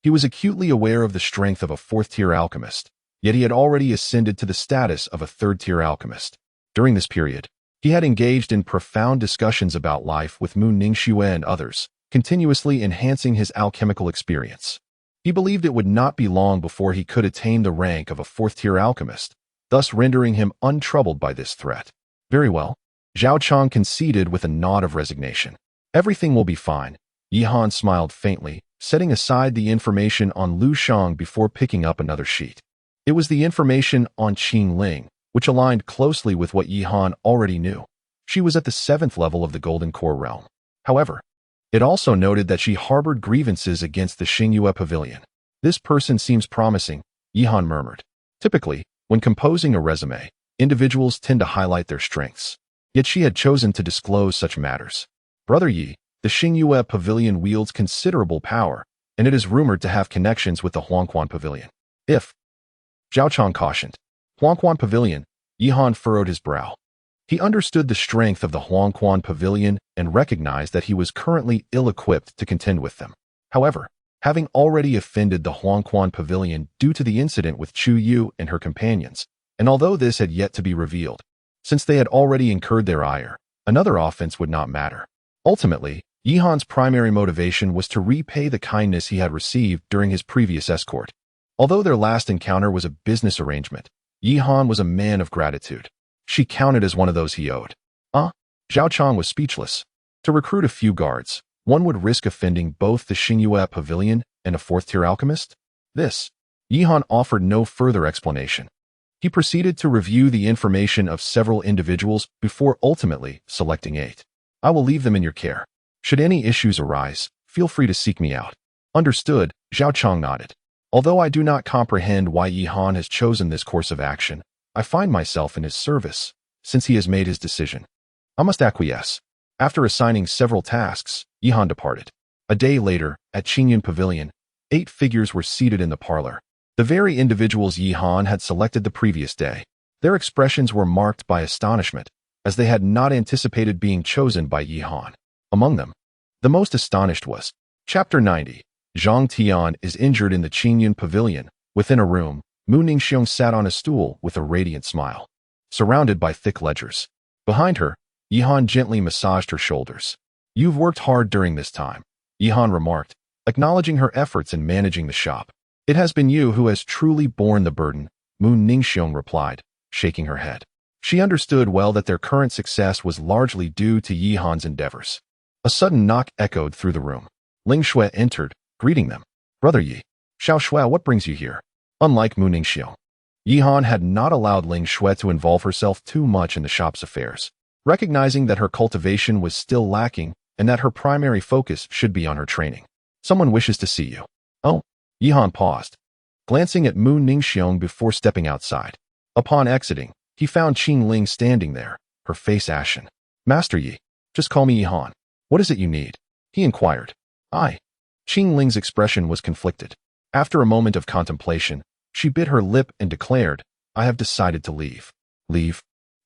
He was acutely aware of the strength of a 4th-tier alchemist, yet he had already ascended to the status of a 3rd-tier alchemist. During this period, he had engaged in profound discussions about life with Mu Ningxue and others, continuously enhancing his alchemical experience. He believed it would not be long before he could attain the rank of a 4th-tier alchemist, thus rendering him untroubled by this threat. Very well. Zhao Chang conceded with a nod of resignation. Everything will be fine. Yihan smiled faintly, setting aside the information on Lu Shang before picking up another sheet. It was the information on Qing Ling, which aligned closely with what Yihan already knew. She was at the 7th level of the Golden Core realm. However, it also noted that she harbored grievances against the Xingyue Pavilion. This person seems promising, Yihan murmured. Typically, when composing a resume, individuals tend to highlight their strengths. Yet she had chosen to disclose such matters. Brother Yi, the Xingyue Pavilion wields considerable power, and it is rumored to have connections with the Huangquan Pavilion. If Zhao Chang cautioned, Huangquan Pavilion, Yihan furrowed his brow. He understood the strength of the Huangquan Pavilion and recognized that he was currently ill-equipped to contend with them. However, having already offended the Huangquan Pavilion due to the incident with Chu Yu and her companions, And although this had yet to be revealed, since they had already incurred their ire, another offense would not matter. Ultimately, Yihan's primary motivation was to repay the kindness he had received during his previous escort. Although their last encounter was a business arrangement, Yihan was a man of gratitude. She counted as one of those he owed. Zhao Chang was speechless. To recruit a few guards, one would risk offending both the Xingyue Pavilion and a fourth-tier alchemist? Yihan offered no further explanation. He proceeded to review the information of several individuals before ultimately selecting 8. I will leave them in your care. Should any issues arise, feel free to seek me out. Understood, Zhao Chang nodded. Although I do not comprehend why Yihan has chosen this course of action, I find myself in his service, since he has made his decision. I must acquiesce. After assigning several tasks, Yihan departed. A day later, at Qingyun Pavilion, 8 figures were seated in the parlor. The very individuals Yihan had selected the previous day. Their expressions were marked by astonishment, as they had not anticipated being chosen by Yihan. Among them, the most astonished was Chapter 90. Zhang Tian is injured in the Qingyun Pavilion. Within a room, Mu Ningxiong sat on a stool with a radiant smile, surrounded by thick ledgers. Behind her, Yihan gently massaged her shoulders. You've worked hard during this time, Yihan remarked, acknowledging her efforts in managing the shop. It has been you who has truly borne the burden, Mu Ningxiong replied, shaking her head. She understood well that their current success was largely due to Yihan's endeavors. A sudden knock echoed through the room. Ling Shui entered, greeting them. Brother Yi, Xiao Shui, what brings you here? Unlike Mu Ningxiong, Yihan had not allowed Ling Shui to involve herself too much in the shop's affairs, recognizing that her cultivation was still lacking and that her primary focus should be on her training. Someone wishes to see you. Oh, Yihan paused, glancing at Mu Ningxiong before stepping outside. Upon exiting, he found Qing Ling standing there, her face ashen. Master Yi, just call me Yihan. What is it you need? He inquired. Qing Ling's expression was conflicted. After a moment of contemplation, she bit her lip and declared, I have decided to leave. Leave?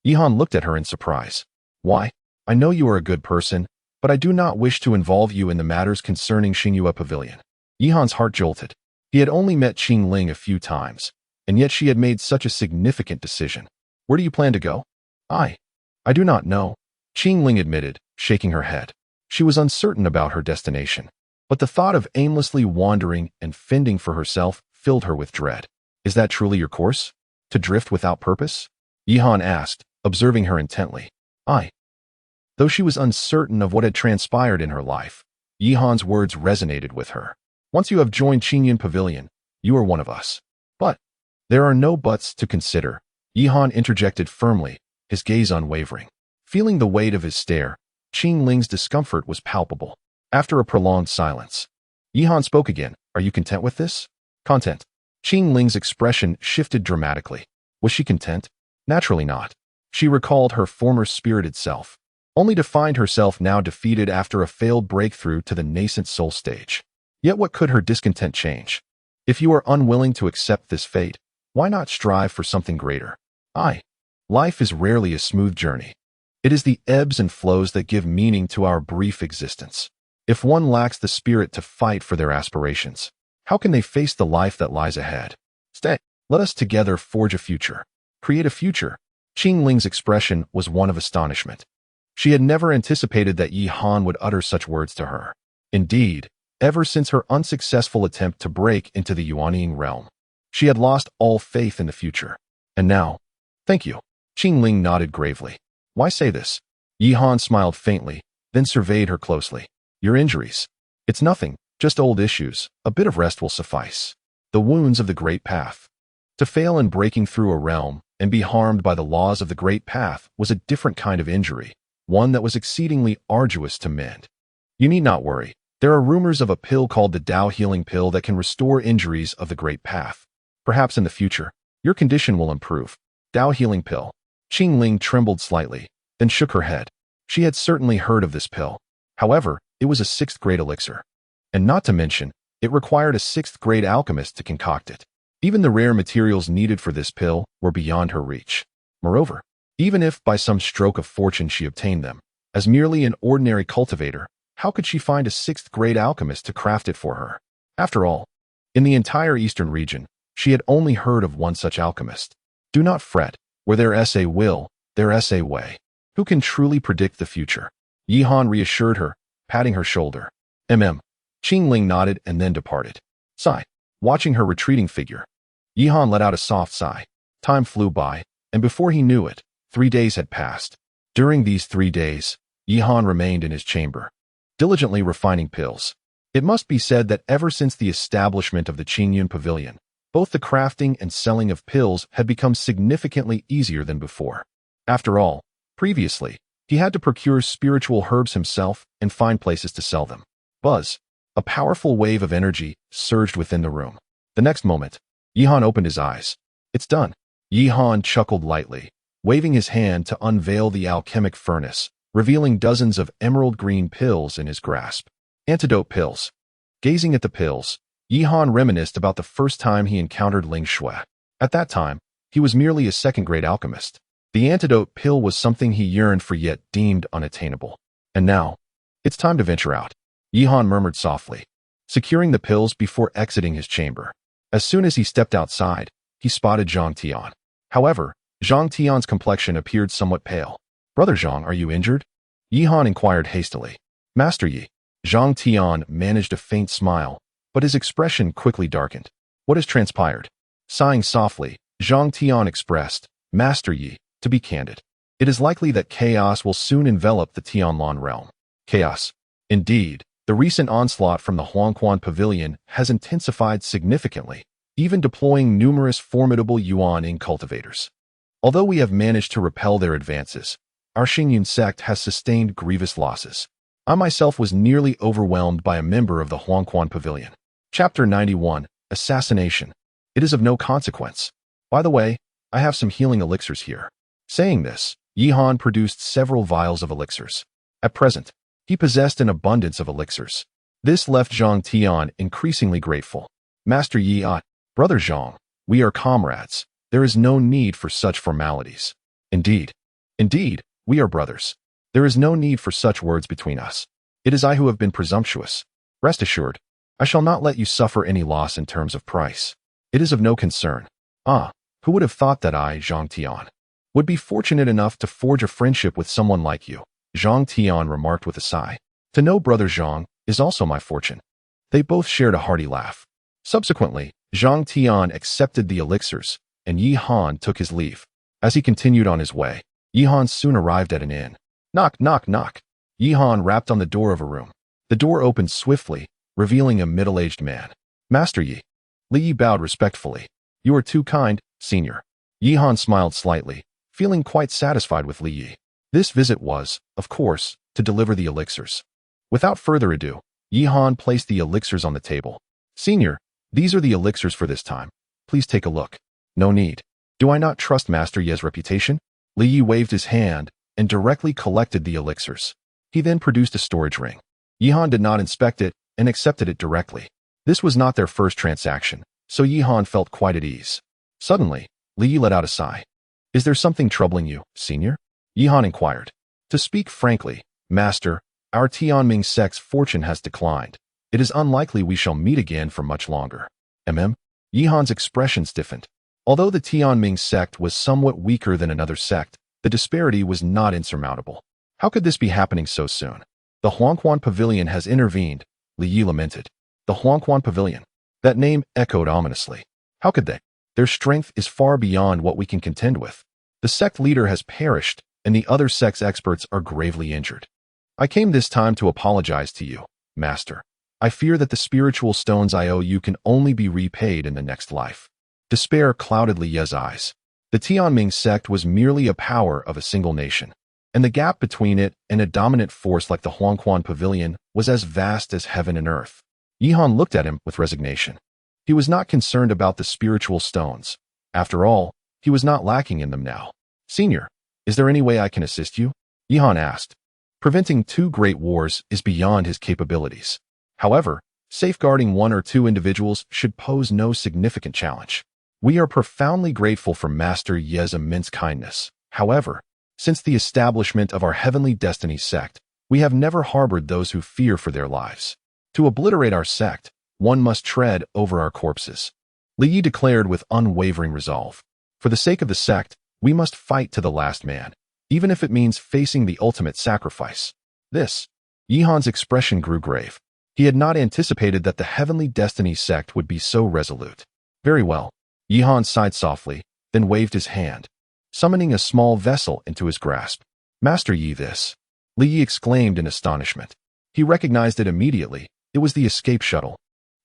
Yihan looked at her in surprise. Why? I know you are a good person, but I do not wish to involve you in the matters concerning Xingyue Pavilion. Yihan's heart jolted. He had only met Qing Ling a few times, and yet she had made such a significant decision. Where do you plan to go? I do not know, Qing Ling admitted, shaking her head. She was uncertain about her destination, but the thought of aimlessly wandering and fending for herself filled her with dread. Is that truly your course? To drift without purpose? Yihan asked, observing her intently. Though she was uncertain of what had transpired in her life, Yihan's words resonated with her. Once you have joined Qingyun Pavilion, you are one of us. But there are no buts to consider, Yihan interjected firmly, his gaze unwavering. Feeling the weight of his stare, Qing Ling's discomfort was palpable. After a prolonged silence, Yihan spoke again. Are you content with this? Content. Qing Ling's expression shifted dramatically. Was she content? Naturally not. She recalled her former spirited self, only to find herself now defeated after a failed breakthrough to the nascent soul stage. Yet what could her discontent change? If you are unwilling to accept this fate, why not strive for something greater? Life is rarely a smooth journey. It is the ebbs and flows that give meaning to our brief existence. If one lacks the spirit to fight for their aspirations, how can they face the life that lies ahead? Stay. Let us together forge a future. Create a future. Qing Ling's expression was one of astonishment. She had never anticipated that Yihan would utter such words to her. Indeed, ever since her unsuccessful attempt to break into the Yuanying realm, she had lost all faith in the future. And now, thank you. Qing Ling nodded gravely. Why say this? Yihan smiled faintly, then surveyed her closely. Your injuries. It's nothing, just old issues. A bit of rest will suffice. The wounds of the Great Path. To fail in breaking through a realm and be harmed by the laws of the Great Path was a different kind of injury, one that was exceedingly arduous to mend. You need not worry. There are rumors of a pill called the Tao Healing Pill that can restore injuries of the Great Path. Perhaps in the future, your condition will improve. Tao Healing Pill. Qing Ling trembled slightly, then shook her head. She had certainly heard of this pill. However, it was a 6th-grade elixir. And not to mention, it required a 6th-grade alchemist to concoct it. Even the rare materials needed for this pill were beyond her reach. Moreover, even if by some stroke of fortune she obtained them, as merely an ordinary cultivator, how could she find a 6th-grade alchemist to craft it for her? After all, in the entire eastern region, she had only heard of one such alchemist. Do not fret. Where there is a will, there is a way. Who can truly predict the future? Yihan reassured her, patting her shoulder. Qing Ling nodded and then departed. Sigh. Watching her retreating figure, Yihan let out a soft sigh. Time flew by, and before he knew it, 3 days had passed. During these 3 days, Yihan remained in his chamber, diligently refining pills. It must be said that ever since the establishment of the Qingyun Pavilion, both the crafting and selling of pills had become significantly easier than before. After all, previously, he had to procure spiritual herbs himself and find places to sell them. Buzz. A powerful wave of energy surged within the room. The next moment, Yihan opened his eyes. It's done. Yihan chuckled lightly, waving his hand to unveil the alchemic furnace, revealing dozens of emerald green pills in his grasp. Antidote pills. Gazing at the pills, Yihan reminisced about the first time he encountered Ling Shui. At that time, he was merely a second-grade alchemist. The antidote pill was something he yearned for yet deemed unattainable. And now, it's time to venture out. Yihan murmured softly, securing the pills before exiting his chamber. As soon as he stepped outside, he spotted Zhang Tian. However, Zhang Tian's complexion appeared somewhat pale. Brother Zhang, are you injured? Yihan inquired hastily. Master Yi. Zhang Tian managed a faint smile, but his expression quickly darkened. What has transpired? Sighing softly, Zhang Tian expressed, Master Yi, to be candid, it is likely that chaos will soon envelop the Tianlan realm. Chaos. Indeed. The recent onslaught from the Huangquan Pavilion has intensified significantly, even deploying numerous formidable Yuan-ing cultivators. Although we have managed to repel their advances, our Xingyun sect has sustained grievous losses. I myself was nearly overwhelmed by a member of the Huangquan Pavilion. Chapter 91, Assassination. It is of no consequence. By the way, I have some healing elixirs here. Saying this, Yihan produced several vials of elixirs. At present, he possessed an abundance of elixirs. This left Zhang Tian increasingly grateful. Master Yi, Brother Zhang, we are comrades. There is no need for such formalities. Indeed, we are brothers. There is no need for such words between us. It is I who have been presumptuous. Rest assured, I shall not let you suffer any loss in terms of price. It is of no concern. Who would have thought that I, Zhang Tian, would be fortunate enough to forge a friendship with someone like you? Zhang Tian remarked with a sigh. To know Brother Zhang is also my fortune. They both shared a hearty laugh. Subsequently, Zhang Tian accepted the elixirs, and Yihan took his leave. As he continued on his way, Yihan soon arrived at an inn. Knock, knock, knock. Yihan rapped on the door of a room. The door opened swiftly, revealing a middle-aged man. Master Yi. Li Yi bowed respectfully. You are too kind, senior. Yihan smiled slightly, feeling quite satisfied with Li Yi. This visit was, of course, to deliver the elixirs. Without further ado, Yihan placed the elixirs on the table. Senior, these are the elixirs for this time. Please take a look. No need. Do I not trust Master Ye's reputation? Li Yi waved his hand and directly collected the elixirs. He then produced a storage ring. Yihan did not inspect it and accepted it directly. This was not their first transaction, so Yihan felt quite at ease. Suddenly, Li Yi let out a sigh. Is there something troubling you, senior? Yihan inquired. To speak frankly, Master, our Tianming sect's fortune has declined. It is unlikely we shall meet again for much longer. Yihan's expression stiffened. Although the Tianming sect was somewhat weaker than another sect, the disparity was not insurmountable. How could this be happening so soon? The Huangquan Pavilion has intervened, Li Yi lamented. The Huangquan Pavilion. That name echoed ominously. How could they? Their strength is far beyond what we can contend with. The sect leader has perished, and the other sect's experts are gravely injured. I came this time to apologize to you, Master. I fear that the spiritual stones I owe you can only be repaid in the next life. Despair clouded Li Ye's eyes. The Tianming sect was merely a power of a single nation, and the gap between it and a dominant force like the Huangquan Pavilion was as vast as heaven and earth. Yihan looked at him with resignation. He was not concerned about the spiritual stones. After all, he was not lacking in them now. Senior, is there any way I can assist you? Yihan asked. Preventing 2 great wars is beyond his capabilities. However, safeguarding 1 or 2 individuals should pose no significant challenge. We are profoundly grateful for Master Ye's immense kindness. However, since the establishment of our Heavenly Destiny sect, we have never harbored those who fear for their lives. To obliterate our sect, one must tread over our corpses. Li Yi declared with unwavering resolve. For the sake of the sect, we must fight to the last man, even if it means facing the ultimate sacrifice. Yihan's expression grew grave. He had not anticipated that the Heavenly Destiny sect would be so resolute. Very well. Yihan sighed softly, then waved his hand, summoning a small vessel into his grasp. Master Yi, this. Li Yi exclaimed in astonishment. He recognized it immediately. It was the escape shuttle,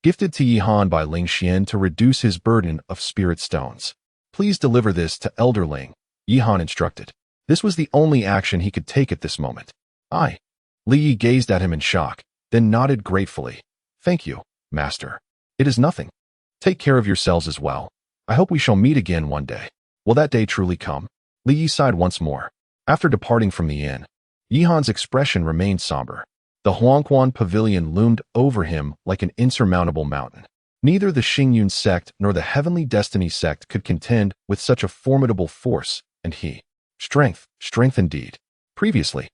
gifted to Yihan by Ling Xian to reduce his burden of spirit stones. Please deliver this to Elder Ling, Yihan instructed. This was the only action he could take at this moment. Li Yi gazed at him in shock, then nodded gratefully. Thank you, Master. It is nothing. Take care of yourselves as well. I hope we shall meet again one day. Will that day truly come? Li Yi sighed once more. After departing from the inn, Yihan's expression remained somber. The Huangquan Pavilion loomed over him like an insurmountable mountain. Neither the Xingyun sect nor the Heavenly Destiny sect could contend with such a formidable force, and he. Strength indeed. Previously,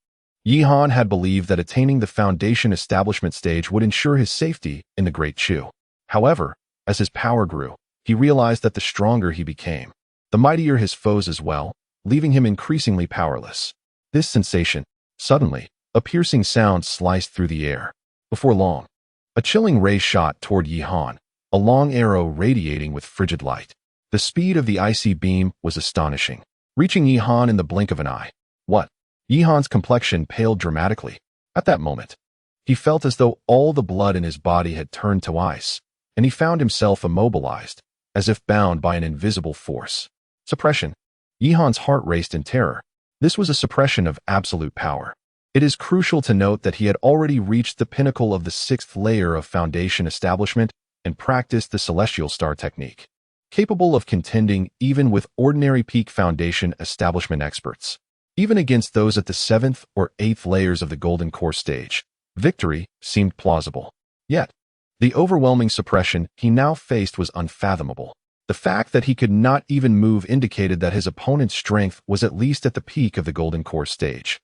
Yihan had believed that attaining the foundation establishment stage would ensure his safety in the Great Chu. However, as his power grew, he realized that the stronger he became, the mightier his foes as well, leaving him increasingly powerless. This sensation, suddenly, a piercing sound sliced through the air. Before long, a chilling ray shot toward Yihan, a long arrow radiating with frigid light. The speed of the icy beam was astonishing, reaching Yihan in the blink of an eye. What? Yihan's complexion paled dramatically. At that moment, he felt as though all the blood in his body had turned to ice, and he found himself immobilized, as if bound by an invisible force. Suppression. Yihan's heart raced in terror. This was a suppression of absolute power. It is crucial to note that he had already reached the pinnacle of the 6th layer of foundation establishment and practiced the celestial star technique, capable of contending even with ordinary peak foundation establishment experts. Even against those at the 7th or 8th layers of the golden core stage, victory seemed plausible. Yet, the overwhelming suppression he now faced was unfathomable. The fact that he could not even move indicated that his opponent's strength was at least at the peak of the golden core stage,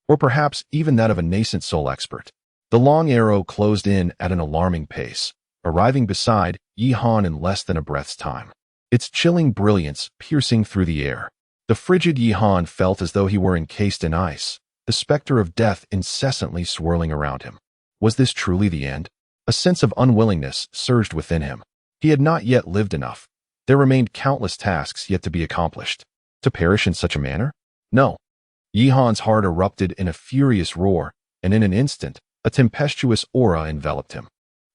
or perhaps even that of a nascent soul expert. The long arrow closed in at an alarming pace, arriving beside Yihan in less than a breath's time, its chilling brilliance piercing through the air. The frigid Yihan felt as though he were encased in ice, the specter of death incessantly swirling around him. Was this truly the end? A sense of unwillingness surged within him. He had not yet lived enough. There remained countless tasks yet to be accomplished. To perish in such a manner? No. Yihan's heart erupted in a furious roar, and in an instant, a tempestuous aura enveloped him.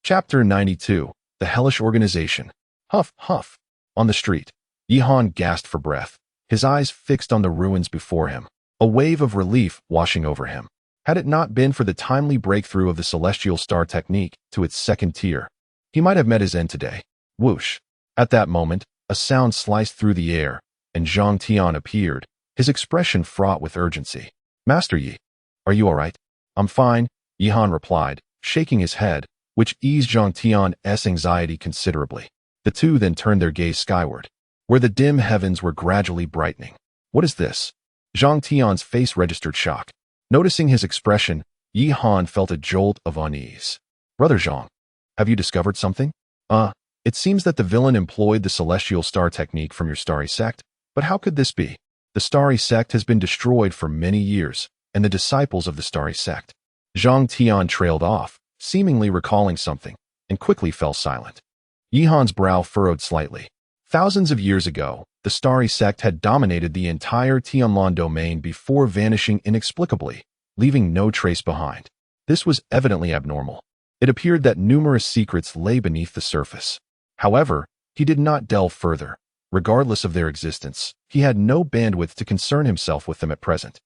Chapter 92. The Hellish Organization. Huff, huff. On the street, Yihan gasped for breath, his eyes fixed on the ruins before him, a wave of relief washing over him. Had it not been for the timely breakthrough of the celestial star technique to its 2nd tier, he might have met his end today. Whoosh. At that moment, a sound sliced through the air, and Zhang Tian appeared, his expression fraught with urgency. Master Yi, are you all right? I'm fine, Yihan replied, shaking his head, which eased Zhang Tian's anxiety considerably. The two then turned their gaze skyward, where the dim heavens were gradually brightening. What is this? Zhang Tian's face registered shock. Noticing his expression, Yihan felt a jolt of unease. Brother Zhang, have you discovered something? It seems that the villain employed the celestial star technique from your starry sect, but how could this be? The starry sect has been destroyed for many years, and the disciples of the starry sect. Zhang Tian trailed off, seemingly recalling something, and quickly fell silent. Yihan's brow furrowed slightly. Thousands of years ago, the starry sect had dominated the entire Tianlan domain before vanishing inexplicably, leaving no trace behind. This was evidently abnormal. It appeared that numerous secrets lay beneath the surface. However, he did not delve further. Regardless of their existence, he had no bandwidth to concern himself with them at present.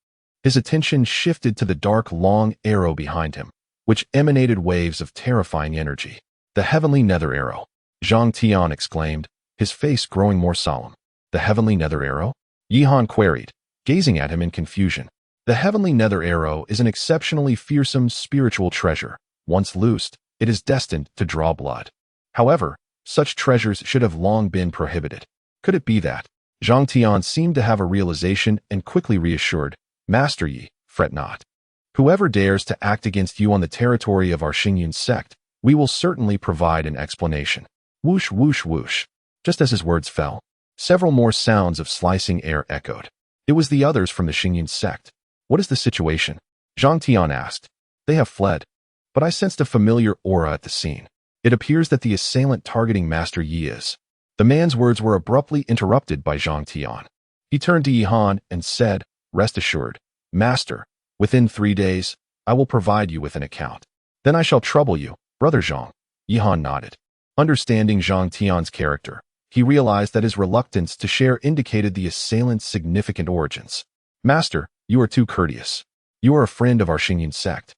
His attention shifted to the dark long arrow behind him, which emanated waves of terrifying energy. The heavenly nether arrow, Zhang Tian exclaimed, his face growing more solemn. The heavenly nether arrow? Yihan queried, gazing at him in confusion. The heavenly nether arrow is an exceptionally fearsome spiritual treasure. Once loosed, it is destined to draw blood. However, such treasures should have long been prohibited. Could it be that? Zhang Tian seemed to have a realization and quickly reassured, Master Yi, fret not. Whoever dares to act against you on the territory of our Xingyun sect, we will certainly provide an explanation. Whoosh, whoosh, whoosh. Just as his words fell, Several more sounds of slicing air echoed. It was the others from the Xingyin sect. What is the situation? Zhang Tian asked. They have fled, but I sensed a familiar aura at the scene. It appears that the assailant targeting Master Yi is. The man's words were abruptly interrupted by Zhang Tian. He turned to Yi Han and said, Rest assured, Master, within 3 days, I will provide you with an account. Then I shall trouble you, Brother Zhang. Yi Han nodded. Understanding Zhang Tian's character, he realized that his reluctance to share indicated the assailant's significant origins. Master, you are too courteous. You are a friend of our Xingyin sect.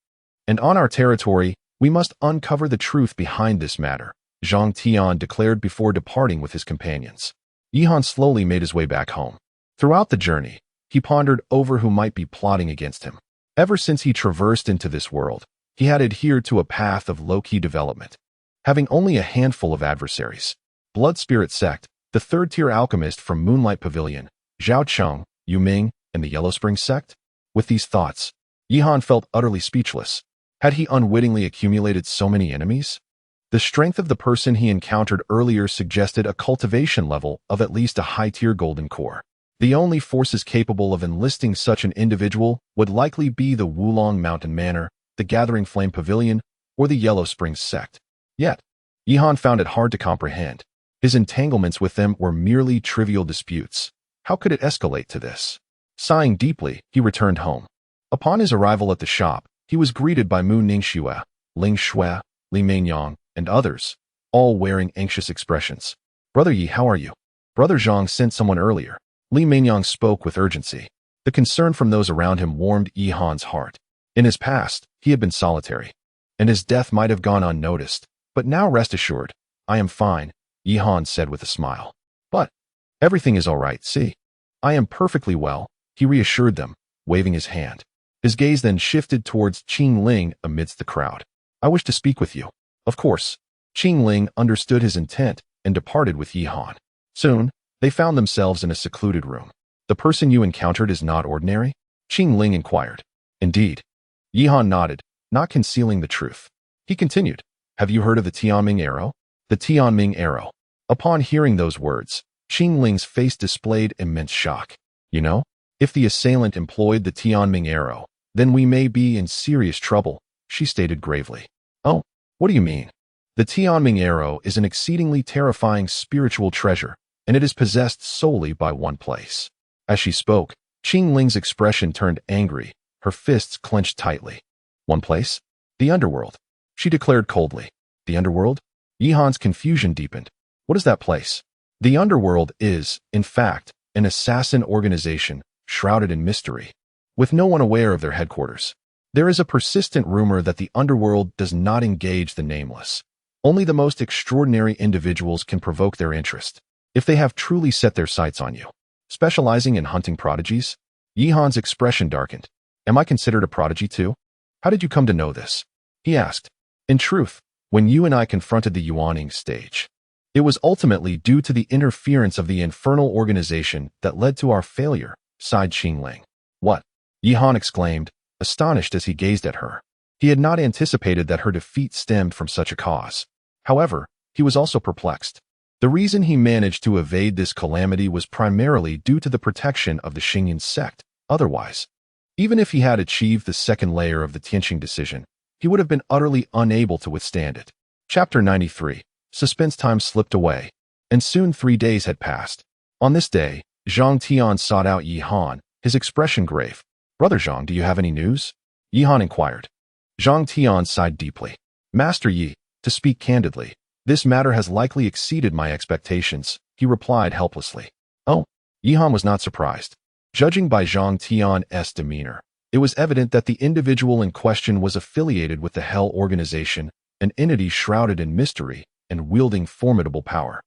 And on our territory, we must uncover the truth behind this matter, Zhang Tian declared before departing with his companions. Yi Han slowly made his way back home. Throughout the journey, he pondered over who might be plotting against him. Ever since he traversed into this world, he had adhered to a path of low-key development, having only a handful of adversaries. Blood Spirit Sect, the third-tier alchemist from Moonlight Pavilion, Zhao Cheng, Yu Ming, and the Yellow Spring Sect? With these thoughts, Yi Han felt utterly speechless. Had he unwittingly accumulated so many enemies? The strength of the person he encountered earlier suggested a cultivation level of at least a high-tier golden core. The only forces capable of enlisting such an individual would likely be the Wulong Mountain Manor, the Gathering Flame Pavilion, or the Yellow Springs Sect. Yet, Yi Han found it hard to comprehend. His entanglements with them were merely trivial disputes. How could it escalate to this? Sighing deeply, he returned home. Upon his arrival at the shop, he was greeted by Mu Ningxue, Ling Shui, Li Mainyang, and others, all wearing anxious expressions. Brother Yi, how are you? Brother Zhang sent someone earlier. Li Mainyang spoke with urgency. The concern from those around him warmed Yi Han's heart. In his past, he had been solitary, and his death might have gone unnoticed. But now rest assured, I am fine, Yi Han said with a smile. But everything is all right, see? I am perfectly well, he reassured them, waving his hand. His gaze then shifted towards Qing Ling amidst the crowd. I wish to speak with you. Of course. Qing Ling understood his intent and departed with Yi Han. Soon, they found themselves in a secluded room. The person you encountered is not ordinary? Qing Ling inquired. Indeed. Yi Han nodded, not concealing the truth. He continued. Have you heard of the Tianming arrow? The Tianming arrow. Upon hearing those words, Qing Ling's face displayed immense shock. You know, if the assailant employed the Tianming arrow, then we may be in serious trouble, she stated gravely. Oh, what do you mean? The Tianming arrow is an exceedingly terrifying spiritual treasure, and it is possessed solely by one place. As she spoke, Qing Ling's expression turned angry, her fists clenched tightly. One place? The underworld, she declared coldly. The underworld? Yi Han's confusion deepened. What is that place? The underworld is, in fact, an assassin organization shrouded in mystery, with no one aware of their headquarters. There is a persistent rumor that the underworld does not engage the Nameless. Only the most extraordinary individuals can provoke their interest, if they have truly set their sights on you. Specializing in hunting prodigies? Yi Han's expression darkened. Am I considered a prodigy too? How did you come to know this? He asked. In truth, when you and I confronted the Yuaning stage, it was ultimately due to the interference of the infernal organization that led to our failure, sighed Qing Ling. What? Yi Han exclaimed, astonished as he gazed at her. He had not anticipated that her defeat stemmed from such a cause. However, he was also perplexed. The reason he managed to evade this calamity was primarily due to the protection of the Xingyin sect. Otherwise, even if he had achieved the second layer of the Tianqing decision, he would have been utterly unable to withstand it. Chapter 93. Suspense time slipped away, and soon 3 days had passed. On this day, Zhang Tian sought out Yi Han, his expression grave. Brother Zhang, do you have any news? Yi Han inquired. Zhang Tian sighed deeply. Master Yi, to speak candidly, this matter has likely exceeded my expectations, he replied helplessly. Oh, Yi Han was not surprised. Judging by Zhang Tian's demeanor, it was evident that the individual in question was affiliated with the Hell Organization, an entity shrouded in mystery and wielding formidable power.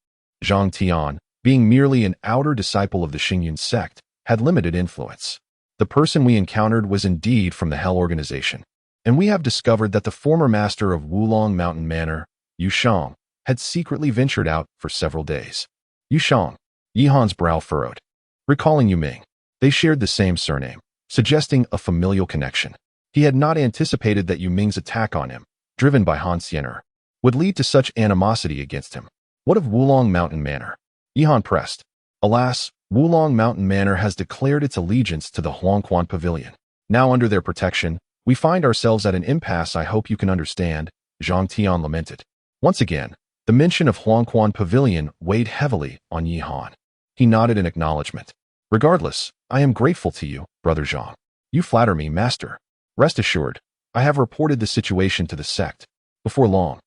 Zhang Tian, being merely an outer disciple of the Xingyin sect, had limited influence. The person we encountered was indeed from the Hell Organization, and we have discovered that the former master of Wulong Mountain Manor, Yu Shang, had secretly ventured out for several days. Yu Shang. Yi Han's brow furrowed. Recalling Yu Ming, they shared the same surname, suggesting a familial connection. He had not anticipated that Yu Ming's attack on him, driven by Han Xiener, would lead to such animosity against him. What of Wulong Mountain Manor? Yi Han pressed. Alas, Wulong Mountain Manor has declared its allegiance to the Huangquan Pavilion. Now under their protection, we find ourselves at an impasse I hope you can understand, Zhang Tian lamented. Once again, the mention of Huangquan Pavilion weighed heavily on Yi Han. He nodded in acknowledgement. Regardless, I am grateful to you, Brother Zhang. You flatter me, Master. Rest assured, I have reported the situation to the sect. Before long,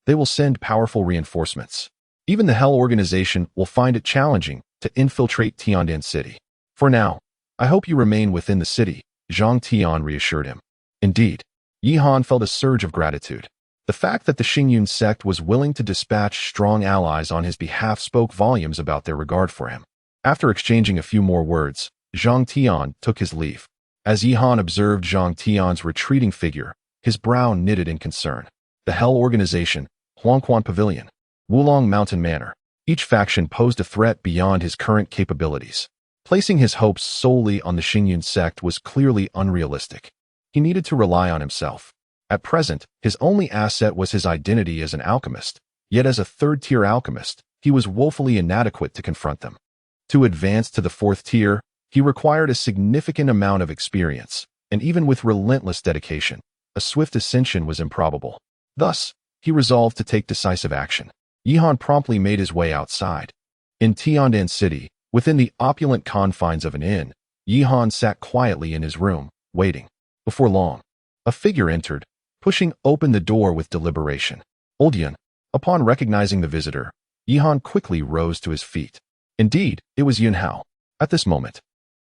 they will send powerful reinforcements. Even the Hell organization will find it challenging to infiltrate Tiandan City. For now, I hope you remain within the city, Zhang Tian reassured him. Indeed, Yi Han felt a surge of gratitude. The fact that the Xingyun sect was willing to dispatch strong allies on his behalf spoke volumes about their regard for him. After exchanging a few more words, Zhang Tian took his leave. As Yi Han observed Zhang Tian's retreating figure, his brow knitted in concern. The Hell organization, Huangquan Pavilion, Wulong Mountain Manor. Each faction posed a threat beyond his current capabilities. Placing his hopes solely on the Xingyun sect was clearly unrealistic. He needed to rely on himself. At present, his only asset was his identity as an alchemist, yet as a third-tier alchemist, he was woefully inadequate to confront them. To advance to the fourth tier, he required a significant amount of experience, and even with relentless dedication, a swift ascension was improbable. Thus, he resolved to take decisive action. Yi Han promptly made his way outside. In Tiandan City, within the opulent confines of an inn, Yi Han sat quietly in his room, waiting. Before long, a figure entered, pushing open the door with deliberation. Old Yun. Upon recognizing the visitor, Yi Han quickly rose to his feet. Indeed, it was Yun Hao. At this moment,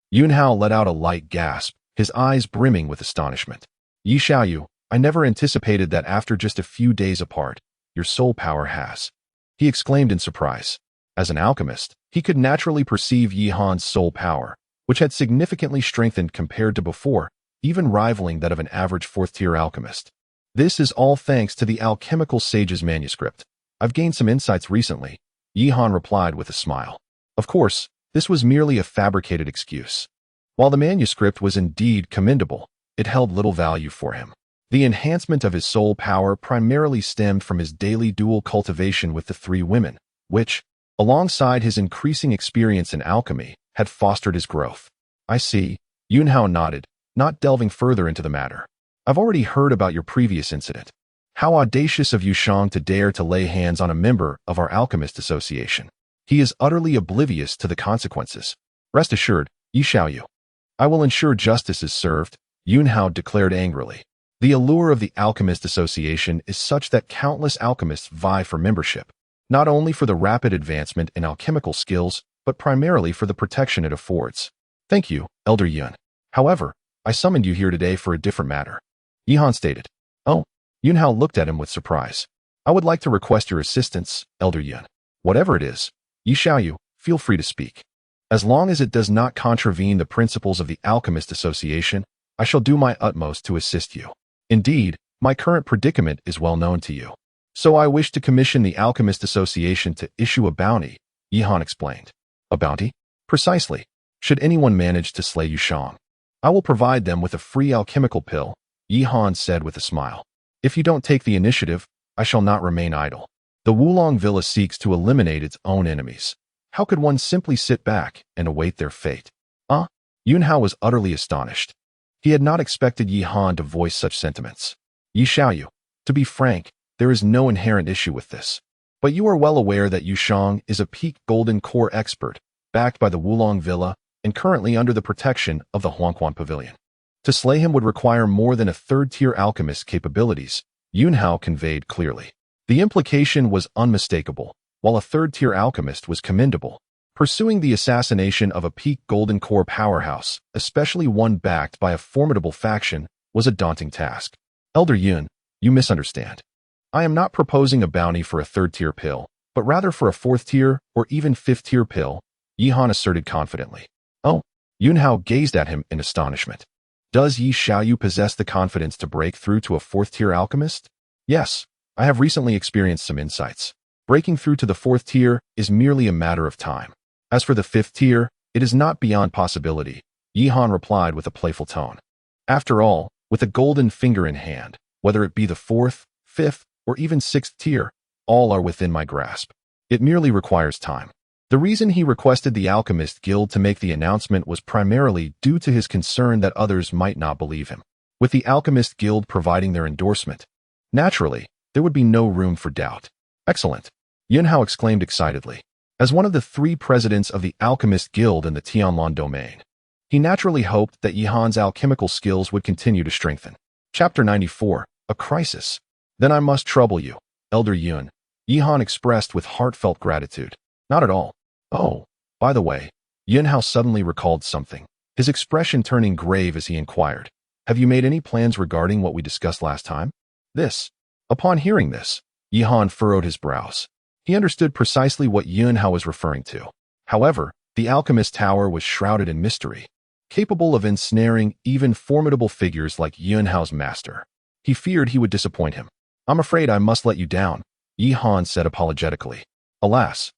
Yun Hao let out a light gasp, his eyes brimming with astonishment. Yi Xiaoyu, I never anticipated that after just a few days apart, your soul power has. He exclaimed in surprise. As an alchemist, he could naturally perceive Yi Han's soul power, which had significantly strengthened compared to before, even rivaling that of an average fourth-tier alchemist. This is all thanks to the Alchemical Sage's manuscript. I've gained some insights recently, Yi Han replied with a smile. Of course, this was merely a fabricated excuse. While the manuscript was indeed commendable, it held little value for him. The enhancement of his soul power primarily stemmed from his daily dual cultivation with the three women, which, alongside his increasing experience in alchemy, had fostered his growth. I see, Yun Hao nodded, not delving further into the matter. I've already heard about your previous incident. How audacious of you, Shang, to dare to lay hands on a member of our Alchemist Association. He is utterly oblivious to the consequences. Rest assured, Yi Xiaoyu. I will ensure justice is served, Yun Hao declared angrily. The allure of the Alchemist Association is such that countless alchemists vie for membership, not only for the rapid advancement in alchemical skills, but primarily for the protection it affords. Thank you, Elder Yun. However, I summoned you here today for a different matter. Yi Han stated. Oh, Yun Hao looked at him with surprise. I would like to request your assistance, Elder Yun. Whatever it is, Yi Xiaoyu, feel free to speak. As long as it does not contravene the principles of the Alchemist Association, I shall do my utmost to assist you. Indeed, my current predicament is well known to you. So I wish to commission the Alchemist Association to issue a bounty, Yi Han explained. A bounty? Precisely. Should anyone manage to slay Yu Shang, I will provide them with a free alchemical pill, Yi Han said with a smile. If you don't take the initiative, I shall not remain idle. The Wulong Villa seeks to eliminate its own enemies. How could one simply sit back and await their fate? Yun Hao was utterly astonished. He had not expected Yi Han to voice such sentiments. Yi Xiaoyu, to be frank, there is no inherent issue with this. But you are well aware that Yu Shang is a peak golden core expert, backed by the Wulong Villa, and currently under the protection of the Huangquan Pavilion. To slay him would require more than a third-tier alchemist's capabilities, Yun Hao conveyed clearly. The implication was unmistakable. While a third-tier alchemist was commendable, pursuing the assassination of a peak golden core powerhouse, especially one backed by a formidable faction, was a daunting task. Elder Yun, you misunderstand. I am not proposing a bounty for a third-tier pill, but rather for a fourth-tier or even fifth-tier pill, Yi Han asserted confidently. Oh, Yun Hao gazed at him in astonishment. Does Yi Xiaoyu possess the confidence to break through to a fourth-tier alchemist? Yes, I have recently experienced some insights. Breaking through to the fourth tier is merely a matter of time. As for the fifth tier, it is not beyond possibility, Yi Han replied with a playful tone. After all, with a golden finger in hand, whether it be the fourth, fifth, or even sixth tier, all are within my grasp. It merely requires time. The reason he requested the Alchemist Guild to make the announcement was primarily due to his concern that others might not believe him. With the Alchemist Guild providing their endorsement, naturally, there would be no room for doubt. Excellent, Yunhao exclaimed excitedly. As one of the 3 presidents of the Alchemist Guild in the Tianlan domain, he naturally hoped that Yihan's alchemical skills would continue to strengthen. Chapter 94, A Crisis. Then I must trouble you, Elder Yun, Yihan expressed with heartfelt gratitude. Not at all. Oh, by the way, Yunhao suddenly recalled something, his expression turning grave as he inquired. Have you made any plans regarding what we discussed last time? Upon hearing this, Yihan furrowed his brows. He understood precisely what Yunhao was referring to. However, the Alchemist Tower was shrouded in mystery, capable of ensnaring even formidable figures like Yunhao's master. He feared he would disappoint him. I'm afraid I must let you down, Yihan said apologetically. Alas,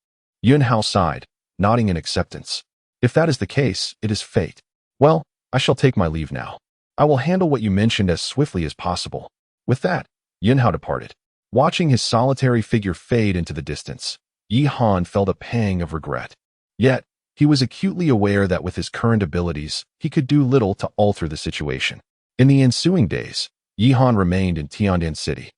Yunhao sighed, nodding in acceptance. If that is the case, it is fate. Well, I shall take my leave now. I will handle what you mentioned as swiftly as possible. With that, Yunhao departed. Watching his solitary figure fade into the distance, Yihan felt a pang of regret. Yet, he was acutely aware that with his current abilities, he could do little to alter the situation. In the ensuing days, Yihan remained in Tiandan City.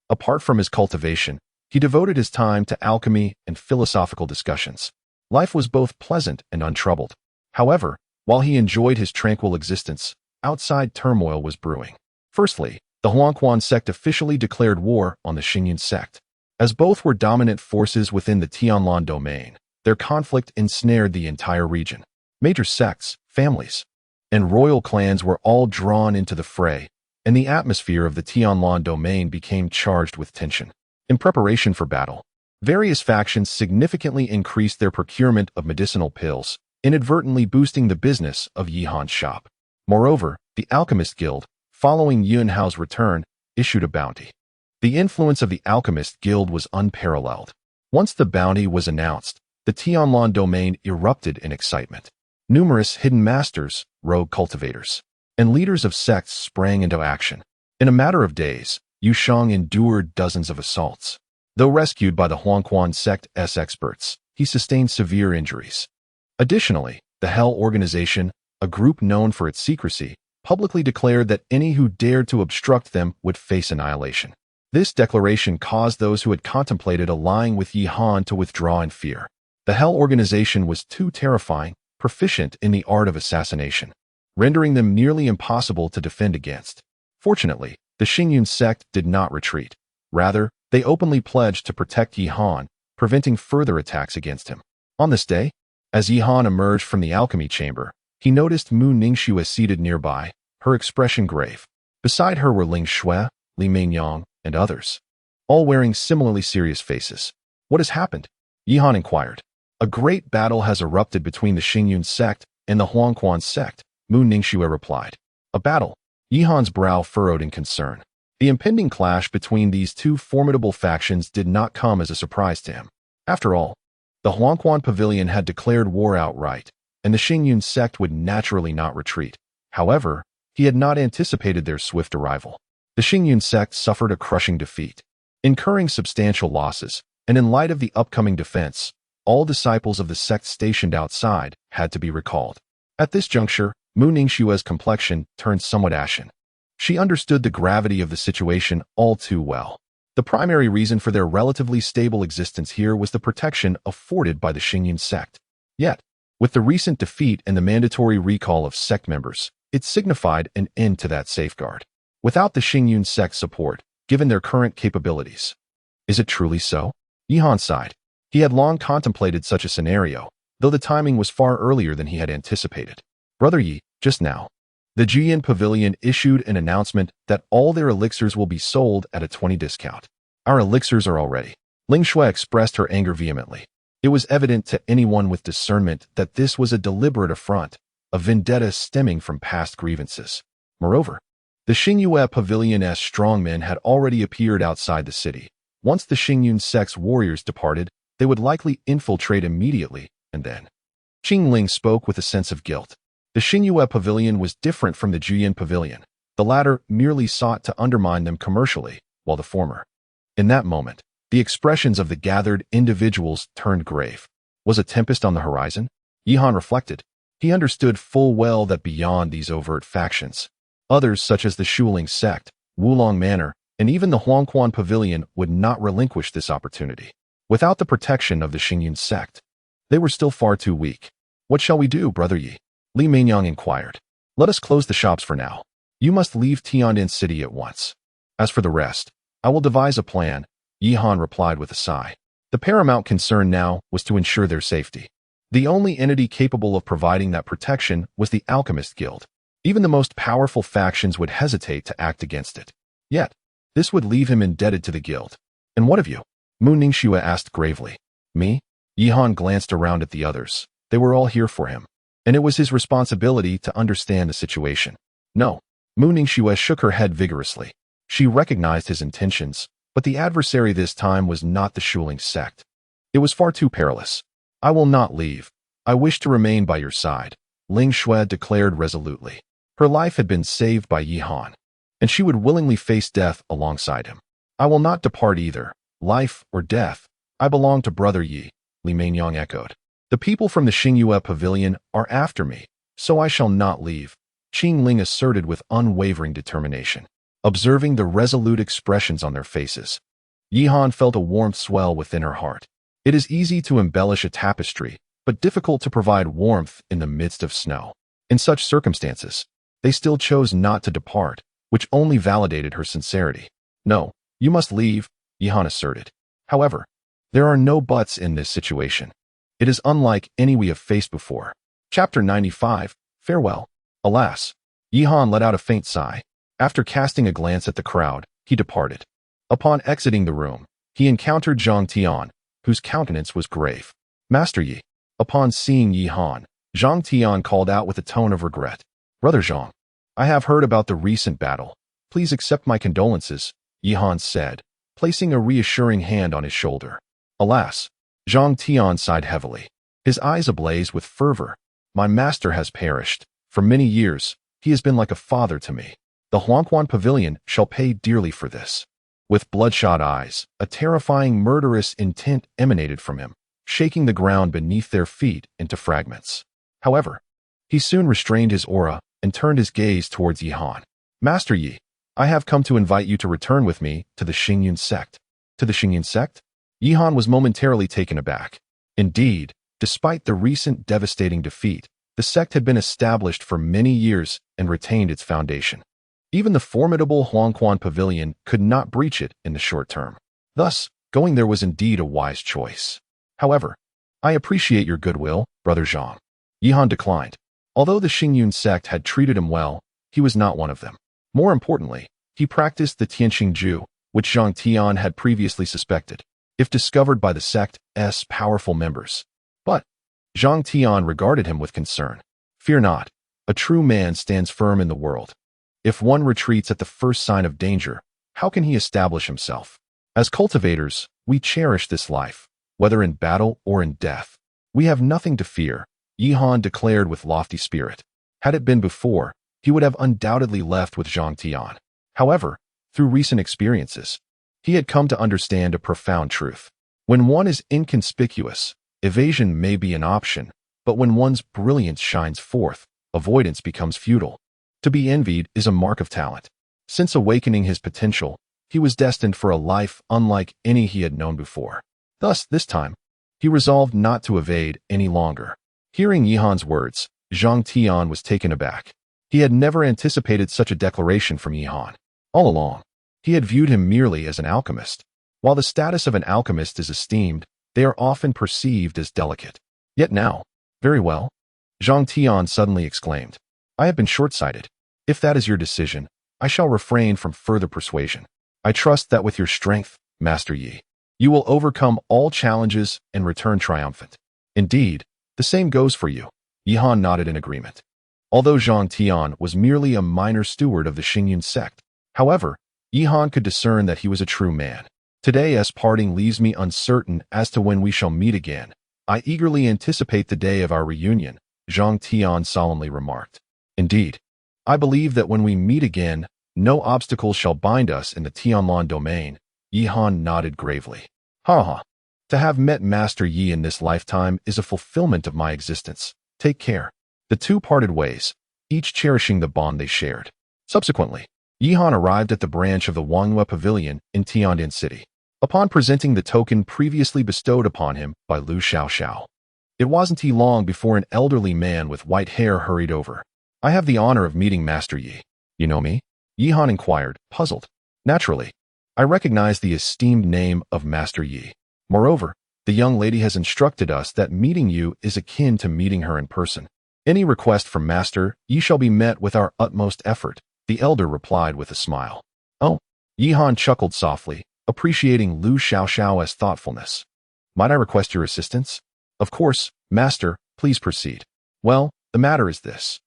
Apart from his cultivation, he devoted his time to alchemy and philosophical discussions. Life was both pleasant and untroubled. However, while he enjoyed his tranquil existence, outside turmoil was brewing. Firstly, the Huangquan sect officially declared war on the Xingyun sect. As both were dominant forces within the Tianlan domain, their conflict ensnared the entire region. Major sects, families, and royal clans were all drawn into the fray, and the atmosphere of the Tianlan domain became charged with tension. In preparation for battle, various factions significantly increased their procurement of medicinal pills, inadvertently boosting the business of Yihan's shop. Moreover, the Alchemist Guild, following Yunhao's return, issued a bounty. The influence of the Alchemist Guild was unparalleled. Once the bounty was announced, the Tianlan domain erupted in excitement. Numerous hidden masters, rogue cultivators, and leaders of sects sprang into action. In a matter of days, Yushang endured dozens of assaults. Though rescued by the Huangquan sect's experts, he sustained severe injuries. Additionally, the Hell Organization, a group known for its secrecy, publicly declared that any who dared to obstruct them would face annihilation. This declaration caused those who had contemplated allying with Yihan to withdraw in fear. The Hell Organization was too terrifying, proficient in the art of assassination, rendering them nearly impossible to defend against. Fortunately, the Xingyun sect did not retreat. Rather, they openly pledged to protect Yihan, preventing further attacks against him. On this day, as Yihan emerged from the alchemy chamber, he noticed Mu Ningxue seated nearby, her expression grave. Beside her were Ling Shui, Li Mingyang, and others, all wearing similarly serious faces. What has happened? Yihan inquired. A great battle has erupted between the Xingyun sect and the Huangquan sect, Mu Ningxue replied. A battle? Yihan's brow furrowed in concern. The impending clash between these two formidable factions did not come as a surprise to him. After all, the Huangquan Pavilion had declared war outright, and the Xingyun sect would naturally not retreat. However, he had not anticipated their swift arrival. The Xingyun sect suffered a crushing defeat, incurring substantial losses, and in light of the upcoming defense, all disciples of the sect stationed outside had to be recalled. At this juncture, Mu Ningxue's complexion turned somewhat ashen. She understood the gravity of the situation all too well. The primary reason for their relatively stable existence here was the protection afforded by the Xingyun sect. Yet, with the recent defeat and the mandatory recall of sect members, it signified an end to that safeguard. Without the Xingyun sect's support, given their current capabilities. Is it truly so? Yihan sighed. He had long contemplated such a scenario, though the timing was far earlier than he had anticipated. Brother Yi, just now, the Jiyan Pavilion issued an announcement that all their elixirs will be sold at a 20% discount. Our elixirs are all ready. Ling Shui expressed her anger vehemently. It was evident to anyone with discernment that this was a deliberate affront, a vendetta stemming from past grievances. Moreover, the Xingyue Pavilion's strongmen had already appeared outside the city. Once the Xingyun sect's warriors departed, they would likely infiltrate immediately, and then. Qing Ling spoke with a sense of guilt. The Xingyue Pavilion was different from the Jiyan Pavilion. The latter merely sought to undermine them commercially, while the former. In that moment, the expressions of the gathered individuals turned grave. Was a tempest on the horizon? Yihan reflected. He understood full well that beyond these overt factions, others such as the Shuling sect, Wulong Manor, and even the Huangquan Pavilion would not relinquish this opportunity. Without the protection of the Xingyun sect, they were still far too weak. What shall we do, Brother Yi? Li Mingyang inquired. Let us close the shops for now. You must leave Tiandin City at once. As for the rest, I will devise a plan, Yihan replied with a sigh. The paramount concern now was to ensure their safety. The only entity capable of providing that protection was the Alchemist Guild. Even the most powerful factions would hesitate to act against it. Yet, this would leave him indebted to the guild. And what of you? Mu Ningxue asked gravely. Me? Yihan glanced around at the others. They were all here for him, and it was his responsibility to understand the situation. No. Mu Ningxue shook her head vigorously. She recognized his intentions, but the adversary this time was not the Shuling sect. It was far too perilous. I will not leave. I wish to remain by your side, Ling Xue declared resolutely. Her life had been saved by Yihan, and she would willingly face death alongside him. I will not depart either, life or death. I belong to Brother Yi, Li Mingyang echoed. The people from the Xingyue Pavilion are after me, so I shall not leave, Qing Ling asserted with unwavering determination. Observing the resolute expressions on their faces, Yihan felt a warmth swell within her heart. It is easy to embellish a tapestry, but difficult to provide warmth in the midst of snow. In such circumstances, they still chose not to depart, which only validated her sincerity. No, you must leave, Yihan asserted. However, there are no buts in this situation. It is unlike any we have faced before. Chapter 95, Farewell. Alas, Yihan let out a faint sigh. After casting a glance at the crowd, he departed. Upon exiting the room, he encountered Zhang Tian, whose countenance was grave. Master Yi. Upon seeing Yihan, Zhang Tian called out with a tone of regret. Brother Zhang, I have heard about the recent battle. Please accept my condolences, Yihan said, placing a reassuring hand on his shoulder. Alas, Zhang Tian sighed heavily, his eyes ablaze with fervor. My master has perished. For many years, he has been like a father to me. The Huangquan Pavilion shall pay dearly for this. With bloodshot eyes, a terrifying murderous intent emanated from him, shaking the ground beneath their feet into fragments. However, he soon restrained his aura and turned his gaze towards Yihan. Master Yi, I have come to invite you to return with me to the Xingyun sect. To the Xingyun sect? Yihan was momentarily taken aback. Indeed, despite the recent devastating defeat, the sect had been established for many years and retained its foundation. Even the formidable Huangquan Pavilion could not breach it in the short term. Thus, going there was indeed a wise choice. However, I appreciate your goodwill, Brother Zhang. Yihan declined. Although the Xingyun sect had treated him well, he was not one of them. More importantly, he practiced the Tianqingju, which Zhang Tian had previously suspected, if discovered by the sect's powerful members. But Zhang Tian regarded him with concern. Fear not, a true man stands firm in the world. If one retreats at the first sign of danger, how can he establish himself? As cultivators, we cherish this life, whether in battle or in death. We have nothing to fear, Yihan declared with lofty spirit. Had it been before, he would have undoubtedly left with Zhang Tian. However, through recent experiences, he had come to understand a profound truth. When one is inconspicuous, evasion may be an option, but when one's brilliance shines forth, avoidance becomes futile. To be envied is a mark of talent. Since awakening his potential, he was destined for a life unlike any he had known before. Thus, this time, he resolved not to evade any longer. Hearing Yihan's words, Zhang Tian was taken aback. He had never anticipated such a declaration from Yihan. All along, he had viewed him merely as an alchemist. While the status of an alchemist is esteemed, they are often perceived as delicate. Yet now, very well, Zhang Tian suddenly exclaimed. I have been short-sighted. If that is your decision, I shall refrain from further persuasion. I trust that with your strength, Master Yi, you will overcome all challenges and return triumphant. Indeed, the same goes for you. Yihan nodded in agreement. Although Zhang Tian was merely a minor steward of the Xingyun sect, however, Yihan could discern that he was a true man. Today's parting leaves me uncertain as to when we shall meet again. I eagerly anticipate the day of our reunion, Zhang Tian solemnly remarked. Indeed, I believe that when we meet again, no obstacle shall bind us in the Tianlan domain, Yihan nodded gravely. Ha ha. To have met Master Yi in this lifetime is a fulfillment of my existence. Take care. The two parted ways, each cherishing the bond they shared. Subsequently, Yihan arrived at the branch of the Wangyue Pavilion in Tiandian City. Upon presenting the token previously bestowed upon him by Lu Xiaoxiao, it wasn't long before an elderly man with white hair hurried over. I have the honor of meeting Master Yi. You know me? Yihan inquired, puzzled. Naturally, I recognize the esteemed name of Master Yi. Moreover, the young lady has instructed us that meeting you is akin to meeting her in person. Any request from Master Yi shall be met with our utmost effort, the elder replied with a smile. Oh, Yihan chuckled softly, appreciating Lu Xiaoxiao's thoughtfulness. Might I request your assistance? Of course, Master, please proceed. Well, the matter is this.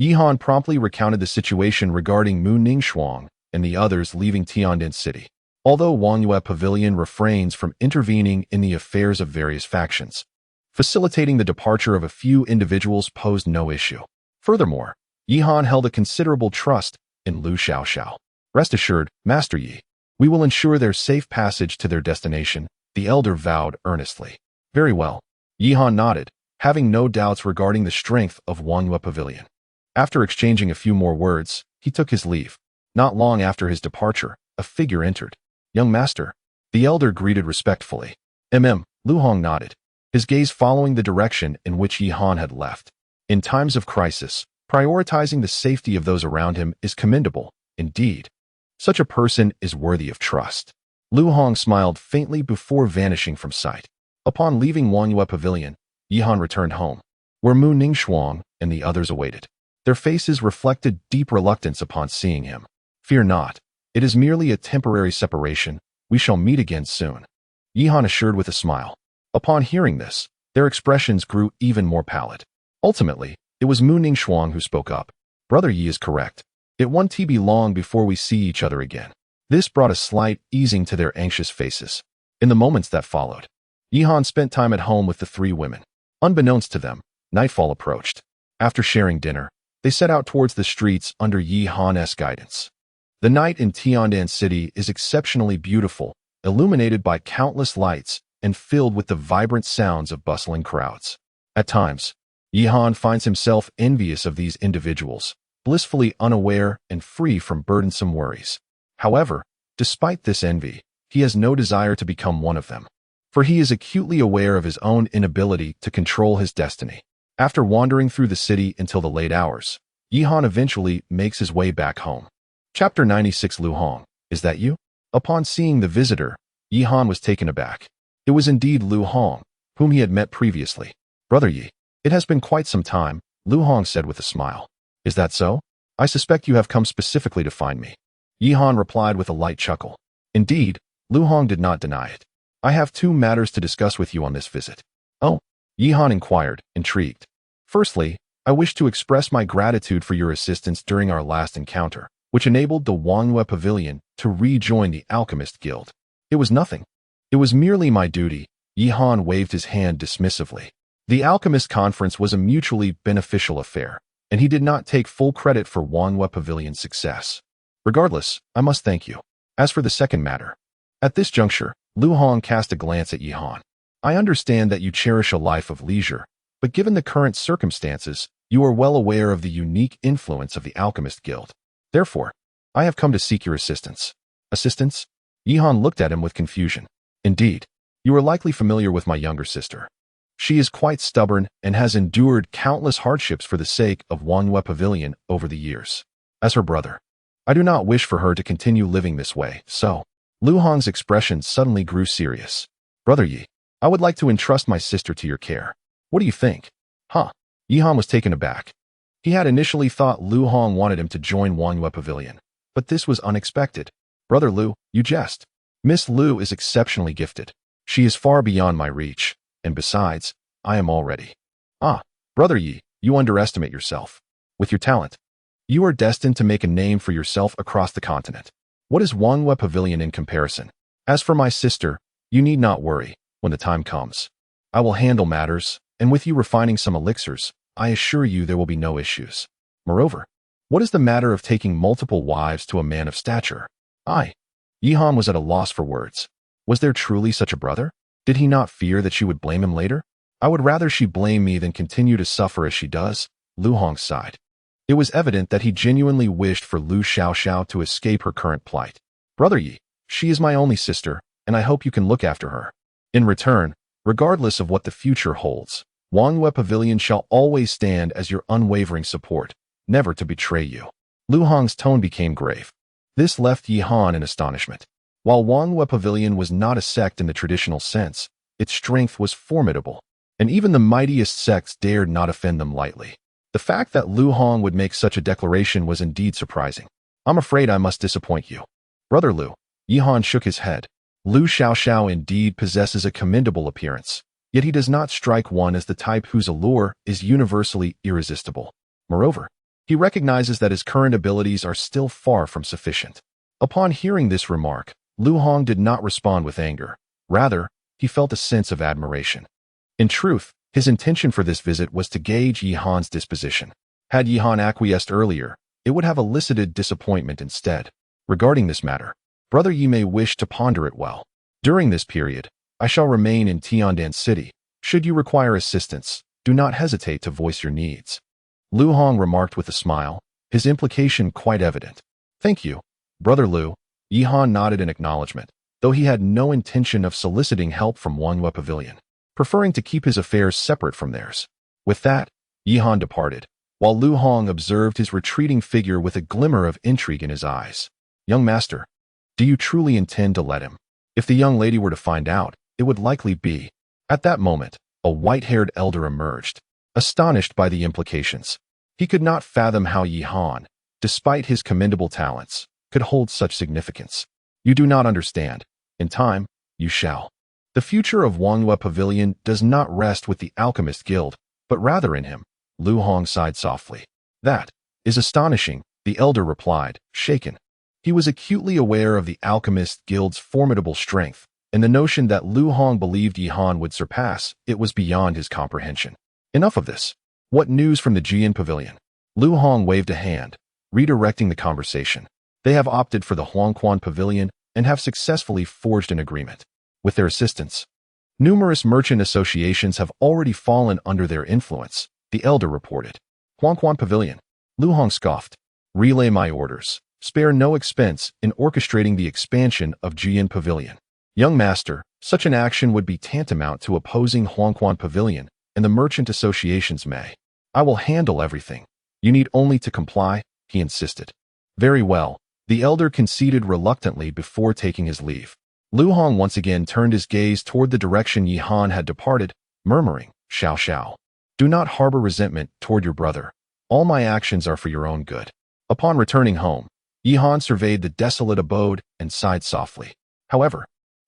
Yihan promptly recounted the situation regarding Mu Ningxuang and the others leaving Tiandian City. Although Wangyue Pavilion refrains from intervening in the affairs of various factions, facilitating the departure of a few individuals posed no issue. Furthermore, Yihan held a considerable trust in Lu Xiaoxiao. Rest assured, Master Yi, we will ensure their safe passage to their destination, the elder vowed earnestly. Very well. Yihan nodded, having no doubts regarding the strength of Wangyue Pavilion. After exchanging a few more words, he took his leave. Not long after his departure, a figure entered. Young master, the elder greeted respectfully. Lu Hong nodded, his gaze following the direction in which Yihan had left. In times of crisis, prioritizing the safety of those around him is commendable. Indeed, such a person is worthy of trust. Lu Hong smiled faintly before vanishing from sight. Upon leaving Wangyue Pavilion, Yihan returned home, where Mu Ningxuang and the others awaited. Their faces reflected deep reluctance upon seeing him. Fear not. It is merely a temporary separation. We shall meet again soon, Yihan assured with a smile. Upon hearing this, their expressions grew even more pallid. Ultimately, it was Mu Ningxuang who spoke up. Brother Yi is correct. It won't be long before we see each other again. This brought a slight easing to their anxious faces. In the moments that followed, Yihan spent time at home with the three women. Unbeknownst to them, nightfall approached. After sharing dinner, they set out towards the streets under Yihan's guidance. The night in Tiandian City is exceptionally beautiful, illuminated by countless lights and filled with the vibrant sounds of bustling crowds. At times, Yihan finds himself envious of these individuals, blissfully unaware and free from burdensome worries. However, despite this envy, he has no desire to become one of them, for he is acutely aware of his own inability to control his destiny. After wandering through the city until the late hours, Yihan eventually makes his way back home. Chapter 96. Lu Hong, is that you? Upon seeing the visitor, Yihan was taken aback. It was indeed Lu Hong, whom he had met previously. Brother Yi, it has been quite some time, Lu Hong said with a smile. Is that so? I suspect you have come specifically to find me. Yihan replied with a light chuckle. Indeed, Lu Hong did not deny it. I have two matters to discuss with you on this visit. Oh, Yihan inquired, intrigued. Firstly, I wish to express my gratitude for your assistance during our last encounter, which enabled the Wangyue Pavilion to rejoin the Alchemist Guild. It was nothing. It was merely my duty. Yihan waved his hand dismissively. The Alchemist Conference was a mutually beneficial affair, and he did not take full credit for Wangyue Pavilion's success. Regardless, I must thank you. As for the second matter, at this juncture, Lu Hong cast a glance at Yihan. I understand that you cherish a life of leisure, but given the current circumstances, you are well aware of the unique influence of the Alchemist Guild. Therefore, I have come to seek your assistance. Assistance? Yihan looked at him with confusion. Indeed, you are likely familiar with my younger sister. She is quite stubborn and has endured countless hardships for the sake of Wangyue Pavilion over the years. As her brother, I do not wish for her to continue living this way, so Lu Hong's expression suddenly grew serious. Brother Yi, I would like to entrust my sister to your care. What do you think? Huh? Yihan was taken aback. He had initially thought Lu Hong wanted him to join Wangyue Pavilion, but this was unexpected. Brother Lu, you jest. Miss Lu is exceptionally gifted. She is far beyond my reach, and besides, I am already. Brother Yi, you underestimate yourself. With your talent, you are destined to make a name for yourself across the continent. What is Wangyue Pavilion in comparison? As for my sister, you need not worry. When the time comes, I will handle matters, and with you refining some elixirs, I assure you there will be no issues. Moreover, what is the matter of taking multiple wives to a man of stature? Yihan was at a loss for words. Was there truly such a brother? Did he not fear that she would blame him later? I would rather she blame me than continue to suffer as she does, Lu Hong sighed. It was evident that he genuinely wished for Lu Xiaoxiao to escape her current plight. Brother Yi, she is my only sister, and I hope you can look after her. In return, regardless of what the future holds, Wangyue Pavilion shall always stand as your unwavering support, never to betray you. Lu Hong's tone became grave. This left Yi Han in astonishment. While Wangyue Pavilion was not a sect in the traditional sense, its strength was formidable, and even the mightiest sects dared not offend them lightly. The fact that Lu Hong would make such a declaration was indeed surprising. I'm afraid I must disappoint you. Brother Lu, Yi Han shook his head. Lu Xiaoxiao indeed possesses a commendable appearance, yet he does not strike one as the type whose allure is universally irresistible. Moreover, he recognizes that his current abilities are still far from sufficient. Upon hearing this remark, Lu Hong did not respond with anger. Rather, he felt a sense of admiration. In truth, his intention for this visit was to gauge Yi Han's disposition. Had Yi Han acquiesced earlier, it would have elicited disappointment instead. Regarding this matter, Brother Yi may wish to ponder it well. During this period, I shall remain in Tiandan City. Should you require assistance, do not hesitate to voice your needs. Lu Hong remarked with a smile, his implication quite evident. Thank you, Brother Lu. Yi Han nodded in acknowledgement, though he had no intention of soliciting help from Wangyue Pavilion, preferring to keep his affairs separate from theirs. With that, Yi Han departed, while Lu Hong observed his retreating figure with a glimmer of intrigue in his eyes. Young master, do you truly intend to let him? If the young lady were to find out, it would likely be. At that moment, a white-haired elder emerged, astonished by the implications. He could not fathom how Yi Han, despite his commendable talents, could hold such significance. You do not understand. In time, you shall. The future of Wangyue Pavilion does not rest with the Alchemist Guild, but rather in him. Lu Hong sighed softly. That is astonishing, the elder replied, shaken. He was acutely aware of the Alchemist Guild's formidable strength, and the notion that Lu Hong believed Yi Han would surpass it was beyond his comprehension. Enough of this. What news from the Jian Pavilion? Lu Hong waved a hand, redirecting the conversation. They have opted for the Huangquan Pavilion and have successfully forged an agreement. With their assistance, numerous merchant associations have already fallen under their influence, the elder reported. Huangquan Pavilion. Lu Hong scoffed. Relay my orders. Spare no expense in orchestrating the expansion of Jian Pavilion. Young master, such an action would be tantamount to opposing Huangquan Pavilion, and the merchant associations may. I will handle everything. You need only to comply, he insisted. Very well. The elder conceded reluctantly before taking his leave. Lu Hong once again turned his gaze toward the direction Yi Han had departed, murmuring, Xiao. Do not harbor resentment toward your brother. All my actions are for your own good. Upon returning home, Yi Han surveyed the desolate abode and sighed softly. However,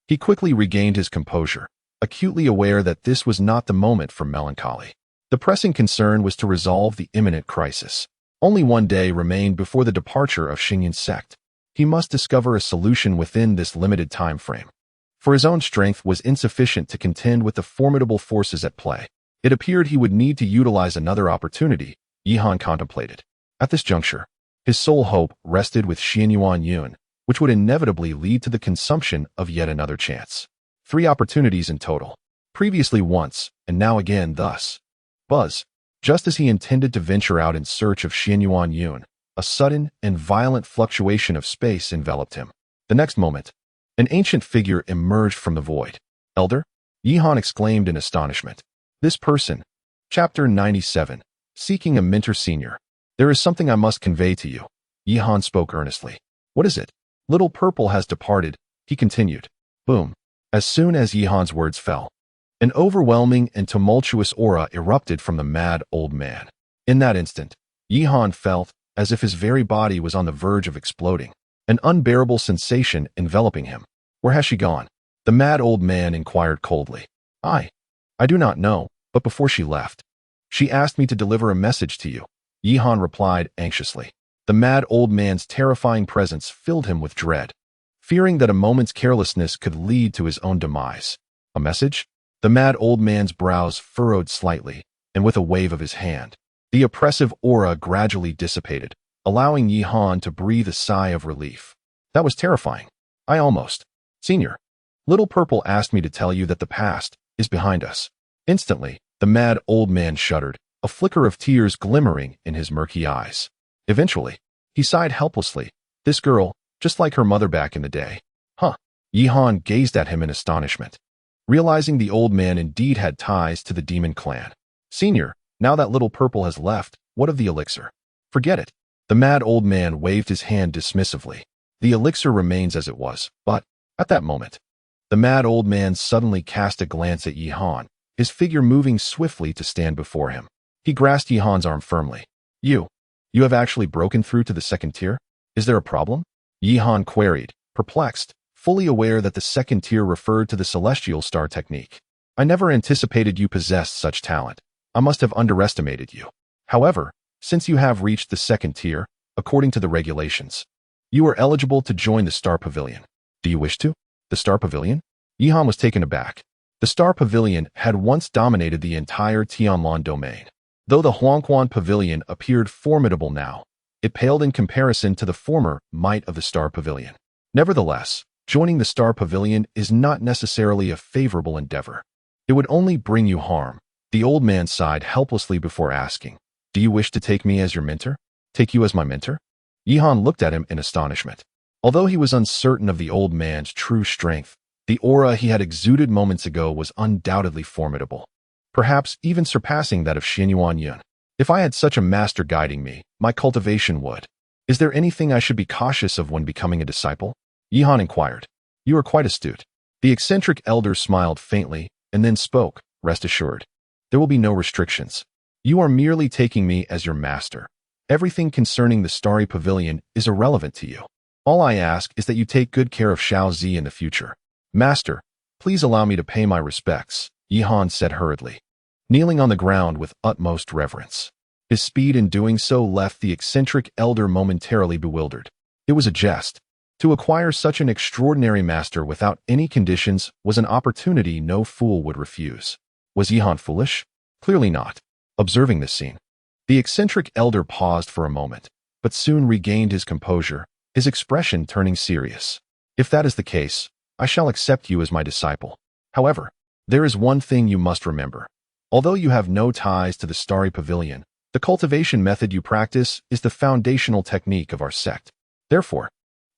he quickly regained his composure, acutely aware that this was not the moment for melancholy. The pressing concern was to resolve the imminent crisis. Only one day remained before the departure of Xinyan's sect. He must discover a solution within this limited time frame. For his own strength was insufficient to contend with the formidable forces at play. It appeared he would need to utilize another opportunity, Yi Han contemplated. At this juncture, his sole hope rested with Xianyuan Yun, which would inevitably lead to the consumption of yet another chance. 3 opportunities in total. Previously once, and now again thus. Buzz. Just as he intended to venture out in search of Xianyuan Yun, a sudden and violent fluctuation of space enveloped him. The next moment, an ancient figure emerged from the void. Elder? Yi Han exclaimed in astonishment. This person. Chapter 97. Seeking a mentor senior. There is something I must convey to you. Yi Han spoke earnestly. What is it? Little Purple has departed, he continued. Boom. As soon as Yi Han's words fell, an overwhelming and tumultuous aura erupted from the mad old man. In that instant, Yi Han felt as if his very body was on the verge of exploding, an unbearable sensation enveloping him. Where has she gone? The mad old man inquired coldly. I do not know, but before she left, she asked me to deliver a message to you, Yi Han replied anxiously. The mad old man's terrifying presence filled him with dread, fearing that a moment's carelessness could lead to his own demise. A message? The mad old man's brows furrowed slightly, and with a wave of his hand, the oppressive aura gradually dissipated, allowing Yi Han to breathe a sigh of relief. That was terrifying. I almost. Senior. Little Purple asked me to tell you that the past is behind us. Instantly, the mad old man shuddered, a flicker of tears glimmering in his murky eyes. Eventually, he sighed helplessly. This girl, just like her mother back in the day. Huh. Yihan gazed at him in astonishment, realizing the old man indeed had ties to the demon clan. Senior, now that Little Purple has left, what of the elixir? Forget it. The mad old man waved his hand dismissively. The elixir remains as it was, but, at that moment, the mad old man suddenly cast a glance at Yihan, his figure moving swiftly to stand before him. He grasped Yihan's arm firmly. You have actually broken through to the second tier? Is there a problem? Yihan queried, perplexed, fully aware that the second tier referred to the celestial star technique. I never anticipated you possessed such talent. I must have underestimated you. However, since you have reached the second tier, according to the regulations, you are eligible to join the Star Pavilion. Do you wish to? The Star Pavilion? Yihan was taken aback. The Star Pavilion had once dominated the entire Tianlan domain. Though the Huangquan Pavilion appeared formidable now, it paled in comparison to the former might of the Star Pavilion. Nevertheless, joining the Star Pavilion is not necessarily a favorable endeavor. It would only bring you harm. The old man sighed helplessly before asking, do you wish to take me as your mentor? Take you as my mentor? Yihan looked at him in astonishment. Although he was uncertain of the old man's true strength, the aura he had exuded moments ago was undoubtedly formidable, perhaps even surpassing that of Xinyuan Yun. If I had such a master guiding me, my cultivation would. Is there anything I should be cautious of when becoming a disciple? Yihan inquired. You are quite astute. The eccentric elder smiled faintly and then spoke, rest assured. There will be no restrictions. You are merely taking me as your master. Everything concerning the Starry Pavilion is irrelevant to you. All I ask is that you take good care of Xiao Zi in the future. Master, please allow me to pay my respects, Yihan said hurriedly, kneeling on the ground with utmost reverence. His speed in doing so left the eccentric elder momentarily bewildered. It was a jest. To acquire such an extraordinary master without any conditions was an opportunity no fool would refuse. Was Yihan foolish? Clearly not. Observing this scene, the eccentric elder paused for a moment, but soon regained his composure, his expression turning serious. If that is the case, I shall accept you as my disciple. However, there is one thing you must remember. Although you have no ties to the Starry Pavilion, the cultivation method you practice is the foundational technique of our sect. Therefore,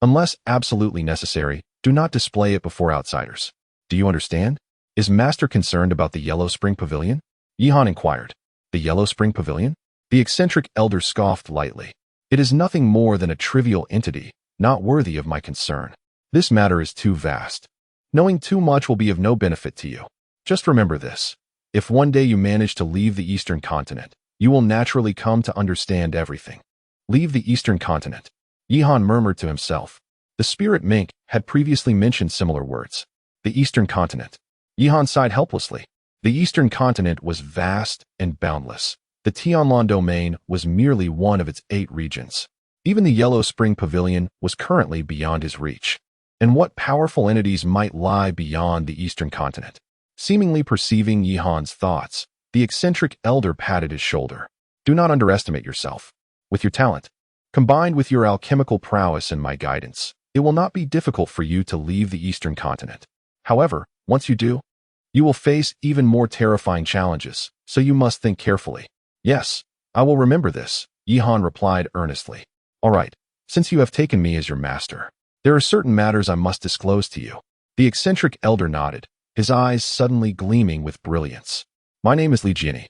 unless absolutely necessary, do not display it before outsiders. Do you understand? Is Master concerned about the Yellow Spring Pavilion? Yihan inquired. The Yellow Spring Pavilion? The eccentric elder scoffed lightly. It is nothing more than a trivial entity, not worthy of my concern. This matter is too vast. Knowing too much will be of no benefit to you. Just remember this. If one day you manage to leave the Eastern continent, you will naturally come to understand everything. Leave the Eastern continent. Yihan murmured to himself. The spirit mink had previously mentioned similar words. The Eastern continent. Yihan sighed helplessly. The Eastern continent was vast and boundless. The Tianlan domain was merely one of its 8 regions. Even the Yellow Spring Pavilion was currently beyond his reach. And what powerful entities might lie beyond the Eastern continent? Seemingly perceiving Yihan's thoughts, the eccentric elder patted his shoulder. Do not underestimate yourself. With your talent, combined with your alchemical prowess and my guidance, it will not be difficult for you to leave the Eastern continent. However, once you do, you will face even more terrifying challenges, so you must think carefully. Yes, I will remember this, Yihan replied earnestly. All right, since you have taken me as your master, there are certain matters I must disclose to you. The eccentric elder nodded, his eyes suddenly gleaming with brilliance. My name is Li Jiani,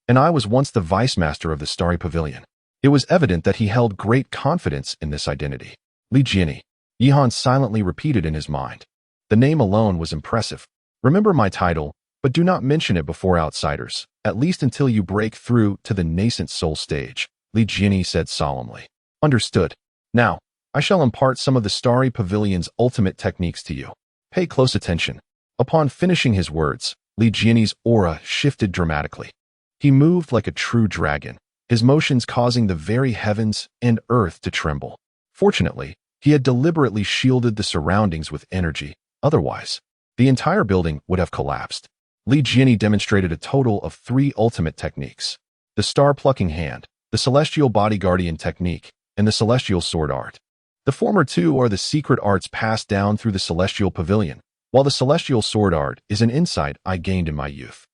and I was once the vice master of the Starry Pavilion. It was evident that he held great confidence in this identity. Li Jiani, Yihan silently repeated in his mind. The name alone was impressive. Remember my title, but do not mention it before outsiders, at least until you break through to the nascent soul stage, Li Jiani said solemnly. Understood. Now, I shall impart some of the Starry Pavilion's ultimate techniques to you. Pay close attention. Upon finishing his words, Li Jiani's aura shifted dramatically. He moved like a true dragon, his motions causing the very heavens and earth to tremble. Fortunately, he had deliberately shielded the surroundings with energy, otherwise, the entire building would have collapsed. Li Jiani demonstrated a total of 3 ultimate techniques: the star-plucking hand, the celestial body guardian technique, and the celestial sword art. The former 2 are the secret arts passed down through the celestial pavilion, while the celestial sword art is an insight I gained in my youth.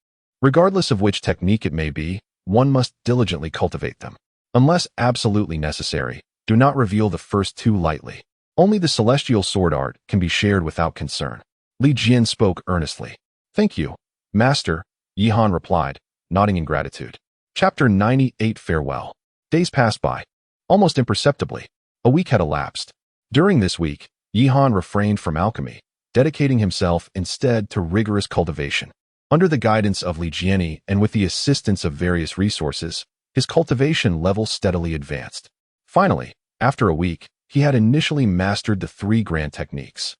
Regardless of which technique it may be, one must diligently cultivate them. Unless absolutely necessary, do not reveal the first two lightly. Only the celestial sword art can be shared without concern. Li Jin spoke earnestly. Thank you, Master, Yihan replied, nodding in gratitude. Chapter 98 Farewell. Days passed by. Almost imperceptibly, a week had elapsed. During this week, Yihan refrained from alchemy, dedicating himself instead to rigorous cultivation. Under the guidance of Li Jiani and with the assistance of various resources, his cultivation level steadily advanced. Finally, after a week, he had initially mastered the 3 grand techniques,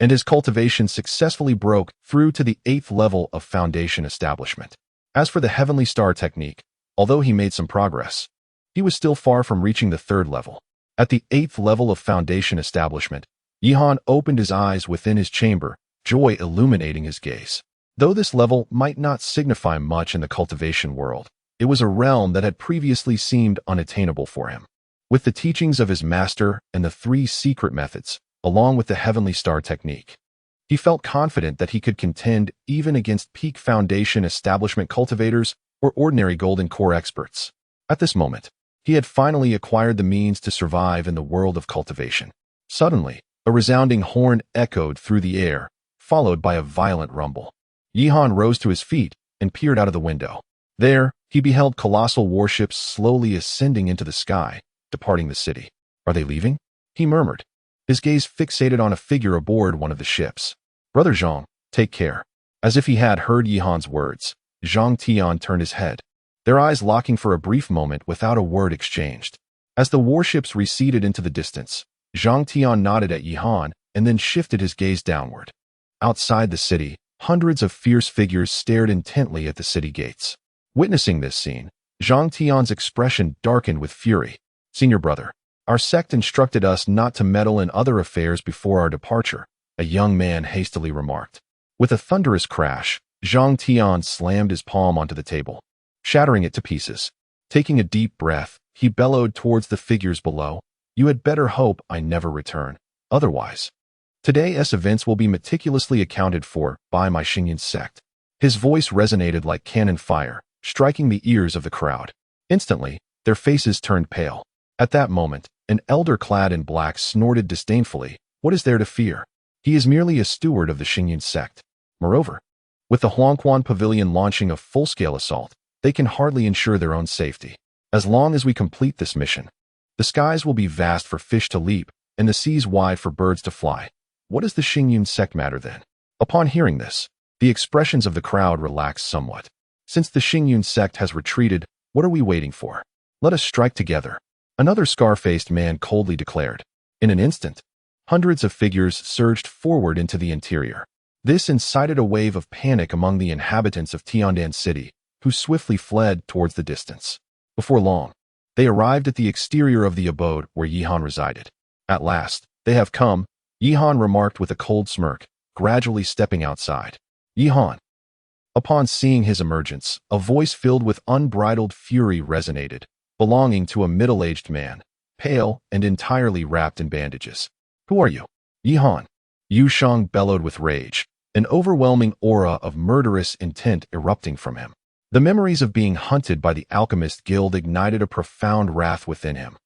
and his cultivation successfully broke through to the 8th level of foundation establishment. As for the heavenly star technique, although he made some progress, he was still far from reaching the 3rd level. At the 8th level of foundation establishment, Yihan opened his eyes within his chamber, joy illuminating his gaze. Though this level might not signify much in the cultivation world, it was a realm that had previously seemed unattainable for him. With the teachings of his master and the 3 secret methods, along with the heavenly star technique, he felt confident that he could contend even against peak foundation establishment cultivators or ordinary golden core experts. At this moment, he had finally acquired the means to survive in the world of cultivation. Suddenly, a resounding horn echoed through the air, followed by a violent rumble. Yihan rose to his feet and peered out of the window. There, he beheld colossal warships slowly ascending into the sky, departing the city. Are they leaving? He murmured, his gaze fixated on a figure aboard one of the ships. Brother Zhang, take care. As if he had heard Yihan's words, Zhang Tian turned his head, their eyes locking for a brief moment without a word exchanged. As the warships receded into the distance, Zhang Tian nodded at Yihan and then shifted his gaze downward. Outside the city, hundreds of fierce figures stared intently at the city gates. Witnessing this scene, Zhang Tian's expression darkened with fury. Senior brother, our sect instructed us not to meddle in other affairs before our departure, a young man hastily remarked. With a thunderous crash, Zhang Tian slammed his palm onto the table, shattering it to pieces. Taking a deep breath, he bellowed towards the figures below. You had better hope I never return. Otherwise, today's events will be meticulously accounted for by my Xingyan sect. His voice resonated like cannon fire, striking the ears of the crowd. Instantly, their faces turned pale. At that moment, an elder clad in black snorted disdainfully. What is there to fear? He is merely a steward of the Xingyan sect. Moreover, with the Huangquan Pavilion launching a full-scale assault, they can hardly ensure their own safety. As long as we complete this mission, the skies will be vast for fish to leap, and the seas wide for birds to fly. What does the Xingyan sect matter then? Upon hearing this, the expressions of the crowd relaxed somewhat. Since the Xingyan sect has retreated, what are we waiting for? Let us strike together. Another scar-faced man coldly declared. In an instant, hundreds of figures surged forward into the interior. This incited a wave of panic among the inhabitants of Tiandan City, who swiftly fled towards the distance. Before long, they arrived at the exterior of the abode where Yihan resided. At last, they have come, Yihan remarked with a cold smirk, gradually stepping outside. Yihan. Upon seeing his emergence, a voice filled with unbridled fury resonated, belonging to a middle-aged man, pale and entirely wrapped in bandages. Who are you? Yihan. Yu Shang bellowed with rage, an overwhelming aura of murderous intent erupting from him. The memories of being hunted by the Alchemist Guild ignited a profound wrath within him.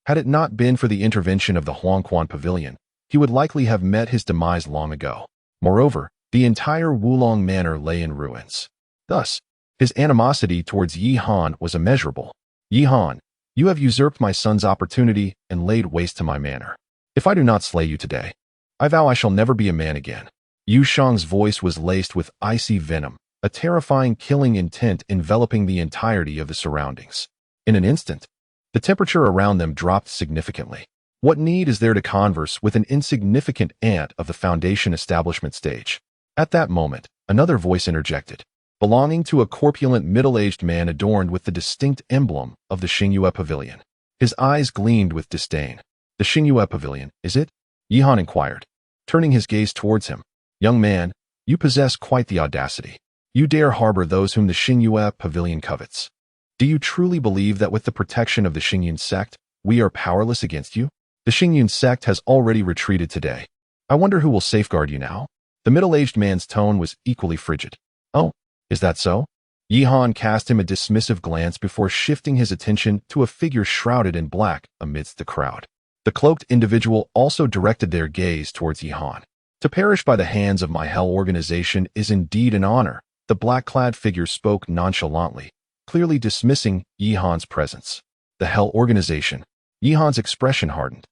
Had it not been for the intervention of the Huangquan Pavilion, he would likely have met his demise long ago. Moreover, the entire Wulong Manor lay in ruins. Thus, his animosity towards Yihan was immeasurable. Yihan, you have usurped my son's opportunity and laid waste to my manor. If I do not slay you today, I vow I shall never be a man again. Yu Shang's voice was laced with icy venom, a terrifying killing intent enveloping the entirety of the surroundings. In an instant, the temperature around them dropped significantly. What need is there to converse with an insignificant ant of the foundation establishment stage? At that moment, another voice interjected, belonging to a corpulent middle-aged man adorned with the distinct emblem of the Xingyue Pavilion. His eyes gleamed with disdain. The Xingyue Pavilion, is it? Yihan inquired, turning his gaze towards him. Young man, you possess quite the audacity. You dare harbor those whom the Xingyue Pavilion covets. Do you truly believe that with the protection of the Xingyan sect, we are powerless against you? The Xingyan sect has already retreated today. I wonder who will safeguard you now? The middle-aged man's tone was equally frigid. "Oh, is that so?" Yihan cast him a dismissive glance before shifting his attention to a figure shrouded in black amidst the crowd. The cloaked individual also directed their gaze towards Yihan. "To perish by the hands of my hell organization is indeed an honor," the black-clad figure spoke nonchalantly, clearly dismissing Yihan's presence. The hell organization. Yihan's expression hardened.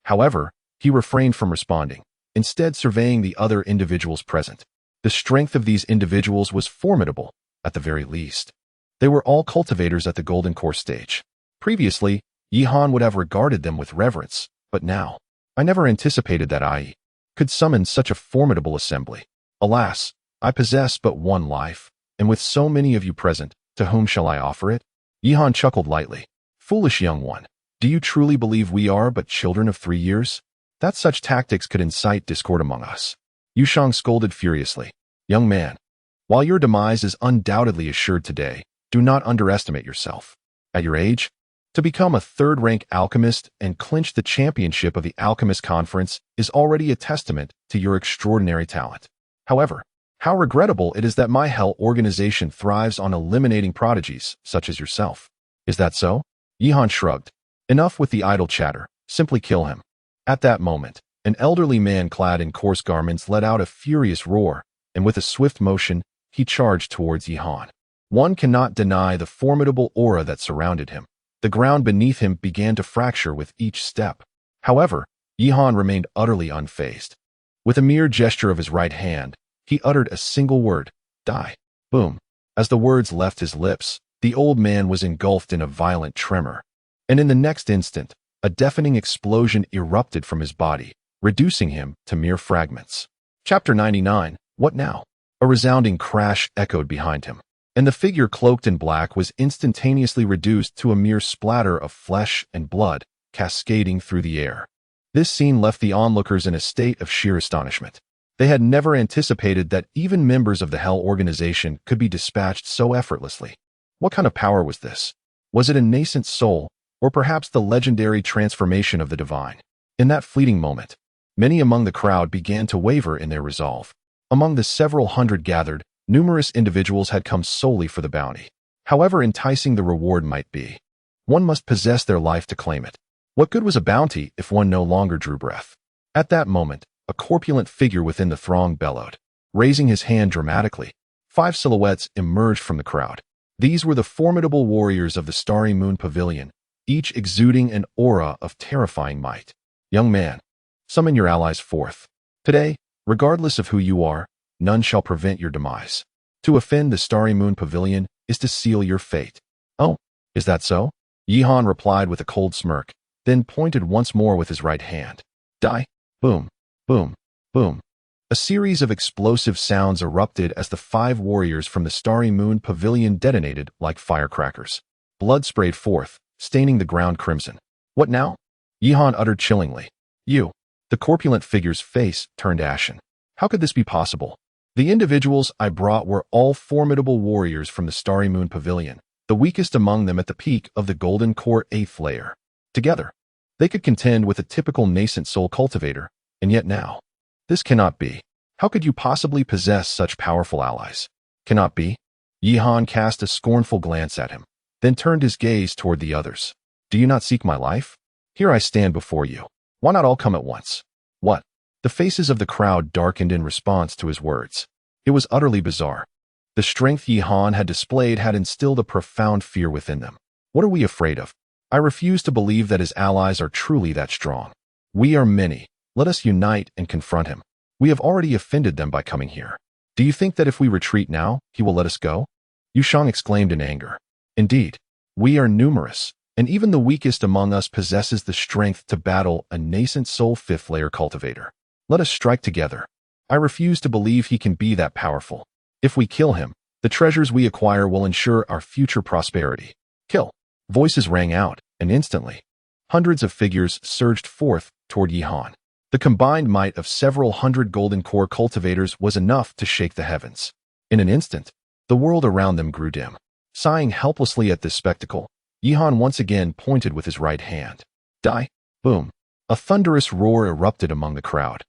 However, he refrained from responding, instead surveying the other individuals present. The strength of these individuals was formidable, at the very least. They were all cultivators at the Golden Core stage. Previously, Yihan would have regarded them with reverence, but now, I never anticipated that I could summon such a formidable assembly. Alas, I possess but one life, and with so many of you present, to whom shall I offer it? Yihan chuckled lightly. "Foolish young one, do you truly believe we are but children of 3 years? That such tactics could incite discord among us?" Yushang scolded furiously. "Young man, while your demise is undoubtedly assured today, do not underestimate yourself. At your age, to become a third-rank alchemist and clinch the championship of the Alchemist Conference is already a testament to your extraordinary talent. However, how regrettable it is that my hell organization thrives on eliminating prodigies such as yourself. Is that so?" Yihan shrugged. "Enough with the idle chatter. Simply kill him." At that moment, an elderly man clad in coarse garments let out a furious roar, and with a swift motion, he charged towards Yihan. One cannot deny the formidable aura that surrounded him. The ground beneath him began to fracture with each step. However, Yihan remained utterly unfazed. With a mere gesture of his right hand, he uttered a single word, "Die." Boom. As the words left his lips, the old man was engulfed in a violent tremor. And in the next instant, a deafening explosion erupted from his body, reducing him to mere fragments. Chapter 99, What Now? A resounding crash echoed behind him, and the figure cloaked in black was instantaneously reduced to a mere splatter of flesh and blood cascading through the air. This scene left the onlookers in a state of sheer astonishment. They had never anticipated that even members of the Hell organization could be dispatched so effortlessly. What kind of power was this? Was it a nascent soul, or perhaps the legendary transformation of the divine? In that fleeting moment, many among the crowd began to waver in their resolve. Among the several hundred gathered, numerous individuals had come solely for the bounty. However enticing the reward might be, one must possess their life to claim it. What good was a bounty if one no longer drew breath? At that moment, a corpulent figure within the throng bellowed. Raising his hand dramatically, 5 silhouettes emerged from the crowd. These were the formidable warriors of the Starry Moon Pavilion, each exuding an aura of terrifying might. "Young man, summon your allies forth. Today, regardless of who you are, none shall prevent your demise. To offend the Starry Moon Pavilion is to seal your fate." "Oh, is that so?" Yihan replied with a cold smirk, then pointed once more with his right hand. "Die." Boom, boom, boom. A series of explosive sounds erupted as the 5 warriors from the Starry Moon Pavilion detonated like firecrackers. Blood sprayed forth, staining the ground crimson. "What now?" Yihan uttered chillingly. "You." The corpulent figure's face turned ashen. How could this be possible? The individuals I brought were all formidable warriors from the Starry Moon Pavilion, the weakest among them at the peak of the Golden Core 8th layer. Together, they could contend with a typical nascent soul cultivator, and yet now, this cannot be. How could you possibly possess such powerful allies? Cannot be? Yihan cast a scornful glance at him, then turned his gaze toward the others. "Do you not seek my life? Here I stand before you. Why not all come at once?" "What?" The faces of the crowd darkened in response to his words. It was utterly bizarre. The strength Yihan had displayed had instilled a profound fear within them. "What are we afraid of? I refuse to believe that his allies are truly that strong. We are many. Let us unite and confront him. We have already offended them by coming here. Do you think that if we retreat now, he will let us go?" Yushang exclaimed in anger. "Indeed, we are numerous, and even the weakest among us possesses the strength to battle a nascent soul 5th layer cultivator. Let us strike together. I refuse to believe he can be that powerful. If we kill him, the treasures we acquire will ensure our future prosperity. Kill." Voices rang out, and instantly, hundreds of figures surged forth toward Yihan. The combined might of several hundred Golden Core cultivators was enough to shake the heavens. In an instant, the world around them grew dim. Sighing helplessly at this spectacle, Yihan once again pointed with his right hand. "Die." Boom. A thunderous roar erupted among the crowd.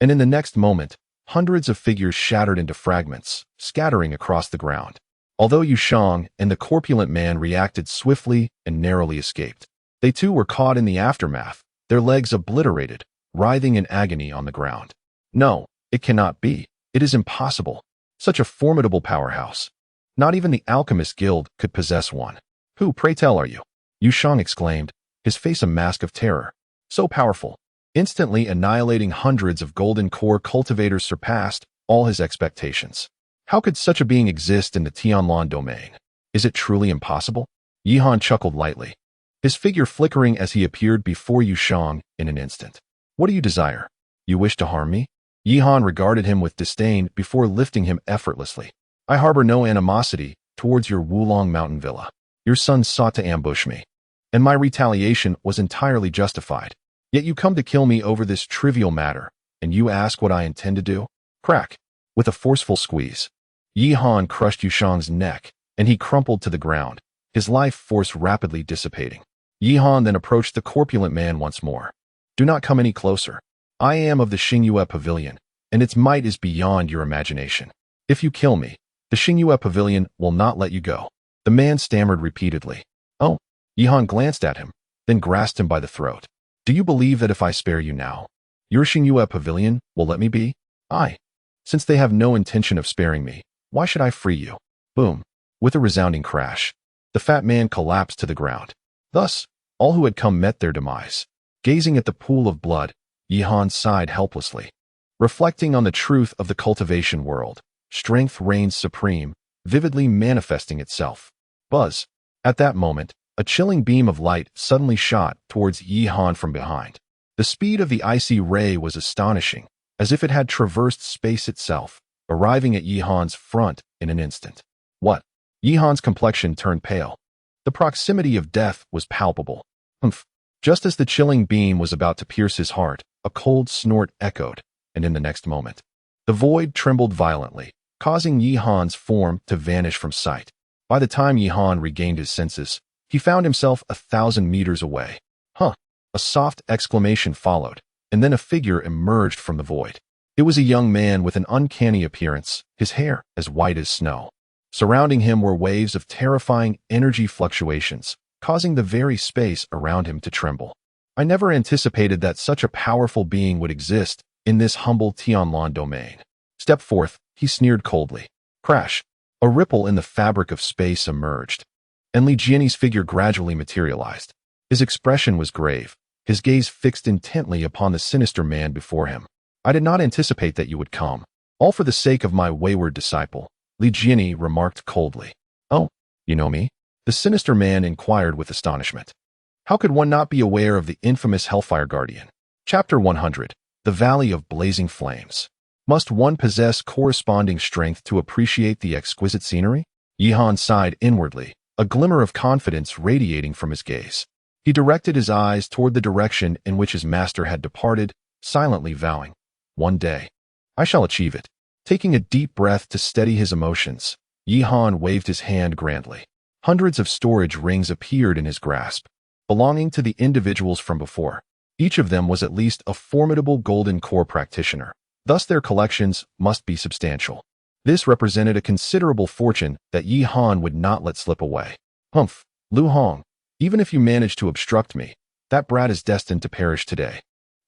And in the next moment, Hundreds of figures shattered into fragments, scattering across the ground. Although Yushang and the corpulent man reacted swiftly and narrowly escaped, they too were caught in the aftermath, their legs obliterated, writhing in agony on the ground. No, it cannot be. It is impossible. Such a formidable powerhouse. Not even the Alchemist Guild could possess one. Who, pray tell, are you? Yushang exclaimed, his face a mask of terror. So powerful. Instantly annihilating hundreds of golden core cultivators surpassed all his expectations. How could such a being exist in the Tianlan domain? Is it truly impossible? Yihan chuckled lightly, his figure flickering as he appeared before Yushang in an instant. What do you desire? You wish to harm me? Yihan regarded him with disdain before lifting him effortlessly. I harbor no animosity towards your Wulong mountain villa. Your son sought to ambush me, and my retaliation was entirely justified. Yet you come to kill me over this trivial matter, and you ask what I intend to do? Crack! With a forceful squeeze, Yihan crushed Yushang's neck, and he crumpled to the ground, his life force rapidly dissipating. Yihan then approached the corpulent man once more. Do not come any closer. I am of the Xingyue Pavilion, and its might is beyond your imagination. If you kill me, the Xingyue Pavilion will not let you go. The man stammered repeatedly. Oh, Yihan glanced at him, then grasped him by the throat. Do you believe that if I spare you now, your Xingyue Pavilion will let me be? Aye. Since they have no intention of sparing me, why should I free you? Boom. With a resounding crash, the fat man collapsed to the ground. Thus, all who had come met their demise. Gazing at the pool of blood, Yihan sighed helplessly. Reflecting on the truth of the cultivation world, strength reigns supreme, vividly manifesting itself. Buzz. At that moment, a chilling beam of light suddenly shot towards Yihan from behind. The speed of the icy ray was astonishing, as if it had traversed space itself, arriving at Yihan's front in an instant. What? Yihan's complexion turned pale. The proximity of death was palpable. Humph. Just as the chilling beam was about to pierce his heart, a cold snort echoed, and in the next moment, the void trembled violently, causing Yihan's form to vanish from sight. By the time Yihan regained his senses, he found himself 1,000 meters away. Huh! A soft exclamation followed, and then a figure emerged from the void. It was a young man with an uncanny appearance, his hair as white as snow. Surrounding him were waves of terrifying energy fluctuations, causing the very space around him to tremble. I never anticipated that such a powerful being would exist in this humble Tianlan domain. Step forth, he sneered coldly. Crash! A ripple in the fabric of space emerged, and Li Jianyi's figure gradually materialized. His expression was grave, his gaze fixed intently upon the sinister man before him. I did not anticipate that you would come. All for the sake of my wayward disciple, Li Jianyi remarked coldly. Oh, you know me? The sinister man inquired with astonishment. How could one not be aware of the infamous Hellfire Guardian? Chapter 100. The Valley of Blazing Flames. Must one possess corresponding strength to appreciate the exquisite scenery? Yihan sighed inwardly, a glimmer of confidence radiating from his gaze. He directed his eyes toward the direction in which his master had departed, silently vowing, one day, I shall achieve it. Taking a deep breath to steady his emotions, Yihan waved his hand grandly. Hundreds of storage rings appeared in his grasp, belonging to the individuals from before. Each of them was at least a formidable golden core practitioner. Thus their collections must be substantial. This represented a considerable fortune that Yihan would not let slip away. Humph, Lu Hong, even if you manage to obstruct me, that brat is destined to perish today.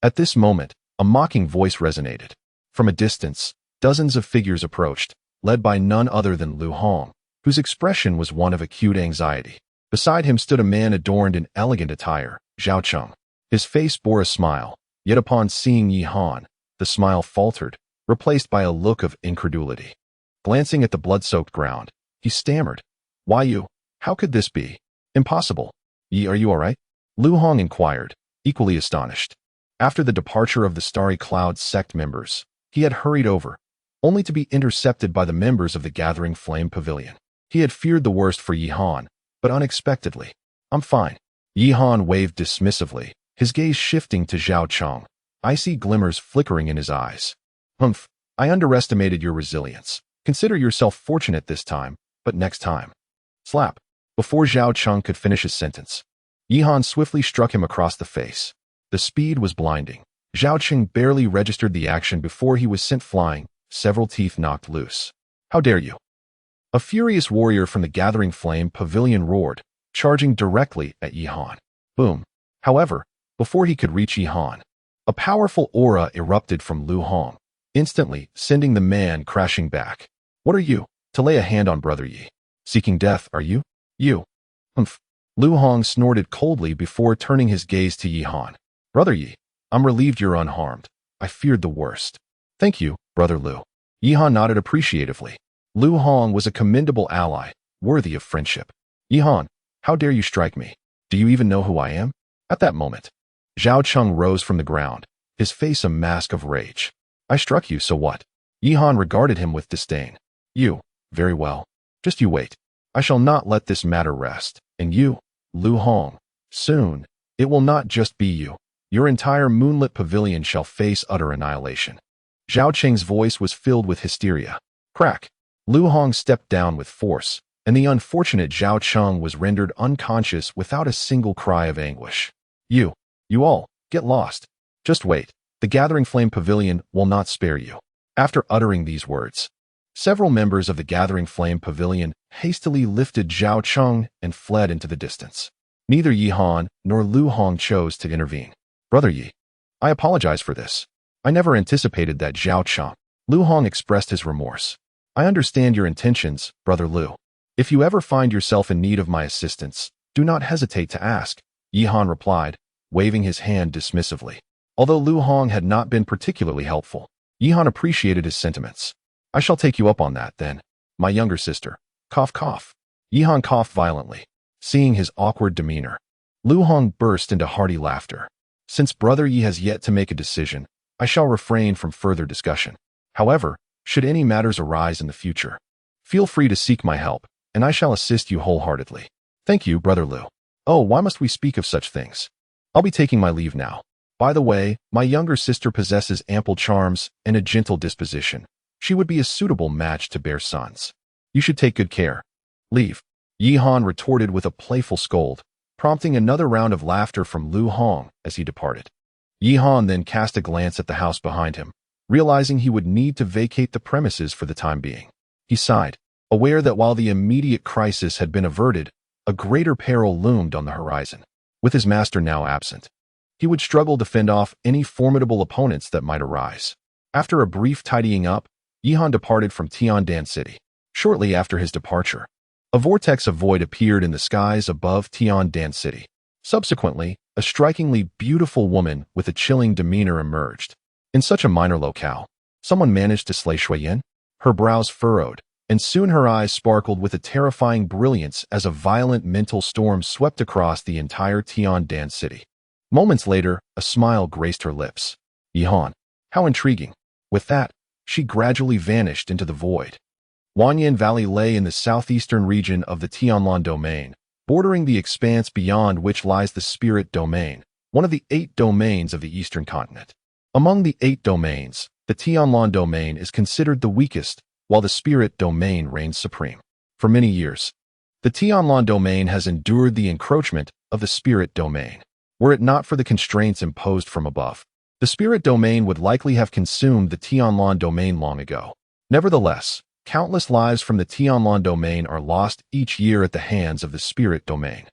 At this moment, a mocking voice resonated. From a distance, dozens of figures approached, led by none other than Lu Hong, whose expression was one of acute anxiety. Beside him stood a man adorned in elegant attire, Zhao Cheng. His face bore a smile, yet upon seeing Yihan, the smile faltered, replaced by a look of incredulity. Glancing at the blood-soaked ground, he stammered, Why you? How could this be? Impossible. Yi, are you all right? Lu Hong inquired, equally astonished. After the departure of the Starry Cloud sect members, he had hurried over, only to be intercepted by the members of the Gathering Flame Pavilion. He had feared the worst for Yihan, but unexpectedly. I'm fine. Yihan waved dismissively, his gaze shifting to Zhao Cheng, icy glimmers flickering in his eyes. Humph, I underestimated your resilience. Consider yourself fortunate this time, but next time. Slap. Before Zhao Cheng could finish his sentence, Yihan swiftly struck him across the face. The speed was blinding. Zhao Cheng barely registered the action before he was sent flying, several teeth knocked loose. How dare you? A furious warrior from the gathering flame Pavilion roared, charging directly at Yihan. Boom. However, before he could reach Yihan, a powerful aura erupted from Lu Hong, instantly sending the man crashing back. What are you? To lay a hand on Brother Yi. Seeking death, are you? You. Humph. Lu Hong snorted coldly before turning his gaze to Yihan. Brother Yi, I'm relieved you're unharmed. I feared the worst. Thank you, Brother Lu. Yihan nodded appreciatively. Lu Hong was a commendable ally, worthy of friendship. Yihan, how dare you strike me? Do you even know who I am? At that moment, Zhao Cheng rose from the ground, his face a mask of rage. I struck you, so what? Yihan regarded him with disdain. You, very well. Just you wait. I shall not let this matter rest. And you, Lu Hong, soon, it will not just be you. Your entire moonlit pavilion shall face utter annihilation. Zhao Cheng's voice was filled with hysteria. Crack. Lu Hong stepped down with force, and the unfortunate Zhao Cheng was rendered unconscious without a single cry of anguish. You all, get lost. Just wait. The Gathering Flame Pavilion will not spare you. After uttering these words, several members of the Gathering Flame Pavilion hastily lifted Zhao Cheng and fled into the distance. Neither Yihan nor Lu Hong chose to intervene. Brother Yi, I apologize for this. I never anticipated that Zhao Cheng. Lu Hong expressed his remorse. I understand your intentions, Brother Lu. If you ever find yourself in need of my assistance, do not hesitate to ask, Yihan replied, waving his hand dismissively. Although Lu Hong had not been particularly helpful, Yihan appreciated his sentiments. I shall take you up on that, then. My younger sister. Cough, cough. Yihan coughed violently. Seeing his awkward demeanor, Lu Hong burst into hearty laughter. Since Brother Yi has yet to make a decision, I shall refrain from further discussion. However, should any matters arise in the future, feel free to seek my help, and I shall assist you wholeheartedly. Thank you, Brother Lu. Oh, why must we speak of such things? I'll be taking my leave now. By the way, my younger sister possesses ample charms and a gentle disposition. She would be a suitable match to bear sons. You should take good care. Leave. Yihan retorted with a playful scold, prompting another round of laughter from Lu Hong as he departed. Yihan then cast a glance at the house behind him, realizing he would need to vacate the premises for the time being. He sighed, aware that while the immediate crisis had been averted, a greater peril loomed on the horizon. With his master now absent, he would struggle to fend off any formidable opponents that might arise. After a brief tidying up, Yihan departed from Tiandan City. Shortly after his departure, a vortex of void appeared in the skies above Tiandan City. Subsequently, a strikingly beautiful woman with a chilling demeanor emerged. In such a minor locale, someone managed to slay Shuiyan? Her brows furrowed, and soon her eyes sparkled with a terrifying brilliance as a violent mental storm swept across the entire Tiandan City. Moments later, a smile graced her lips. Yihan, how intriguing. With that, she gradually vanished into the void. Wanyan Valley lay in the southeastern region of the Tianlan domain, bordering the expanse beyond which lies the Spirit Domain, one of the 8 domains of the eastern continent. Among the 8 domains, the Tianlan domain is considered the weakest, while the Spirit Domain reigns supreme. For many years, the Tianlan domain has endured the encroachment of the Spirit Domain. Were it not for the constraints imposed from above, the Spirit Domain would likely have consumed the Tianlan domain long ago. Nevertheless, countless lives from the Tianlan domain are lost each year at the hands of the Spirit Domain.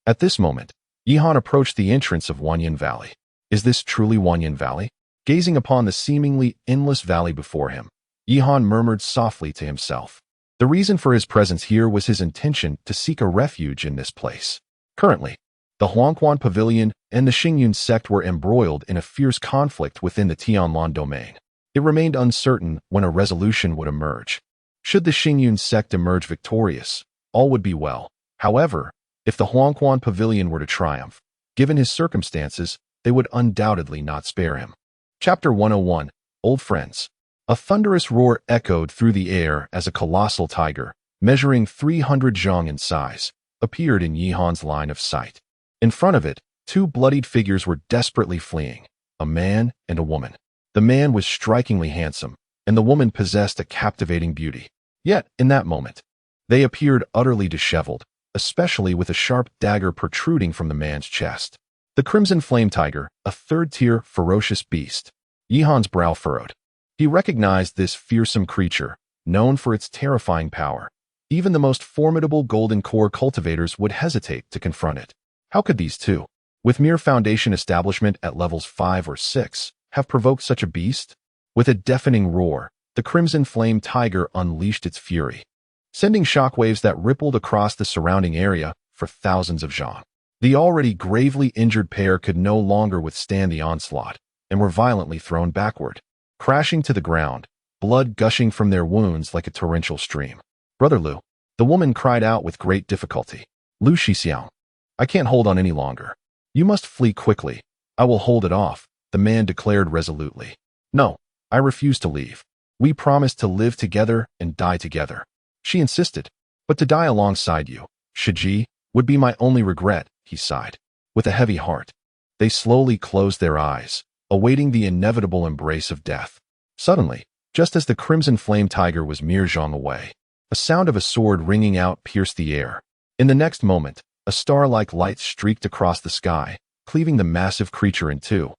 At this moment, Yihan approached the entrance of Wanyan Valley. Is this truly Wanyan Valley? Gazing upon the seemingly endless valley before him, Yihan murmured softly to himself. The reason for his presence here was his intention to seek a refuge in this place. Currently, the Huangquan Pavilion and the Xingyun sect were embroiled in a fierce conflict within the Tianlan domain. It remained uncertain when a resolution would emerge. Should the Xingyun sect emerge victorious, all would be well. However, if the Huangquan Pavilion were to triumph, given his circumstances, they would undoubtedly not spare him. Chapter 101, Old Friends. A thunderous roar echoed through the air as a colossal tiger, measuring 300 zhang in size, appeared in Yihan's line of sight. In front of it, 2 bloodied figures were desperately fleeing, a man and a woman. The man was strikingly handsome, and the woman possessed a captivating beauty. Yet, in that moment, they appeared utterly disheveled, especially with a sharp dagger protruding from the man's chest. The Crimson Flame Tiger, a 3rd-tier ferocious beast. Yihan's brow furrowed. He recognized this fearsome creature, known for its terrifying power. Even the most formidable golden core cultivators would hesitate to confront it. How could these two, with mere foundation establishment at levels 5 or 6, have provoked such a beast? With a deafening roar, the crimson flame tiger unleashed its fury, sending shockwaves that rippled across the surrounding area for thousands of zhang. The already gravely injured pair could no longer withstand the onslaught and were violently thrown backward, crashing to the ground, blood gushing from their wounds like a torrential stream. "Brother Lu," the woman cried out with great difficulty. "Lu Shixiang, I can't hold on any longer. You must flee quickly." "I will hold it off," the man declared resolutely. "No, I refuse to leave. We promised to live together and die together." She insisted. "But to die alongside you, Shiji, would be my only regret," he sighed. With a heavy heart, they slowly closed their eyes, awaiting the inevitable embrace of death. Suddenly, just as the crimson flame tiger was mere zhang away, a sound of a sword ringing out pierced the air. In the next moment, a star-like light streaked across the sky, cleaving the massive creature in two,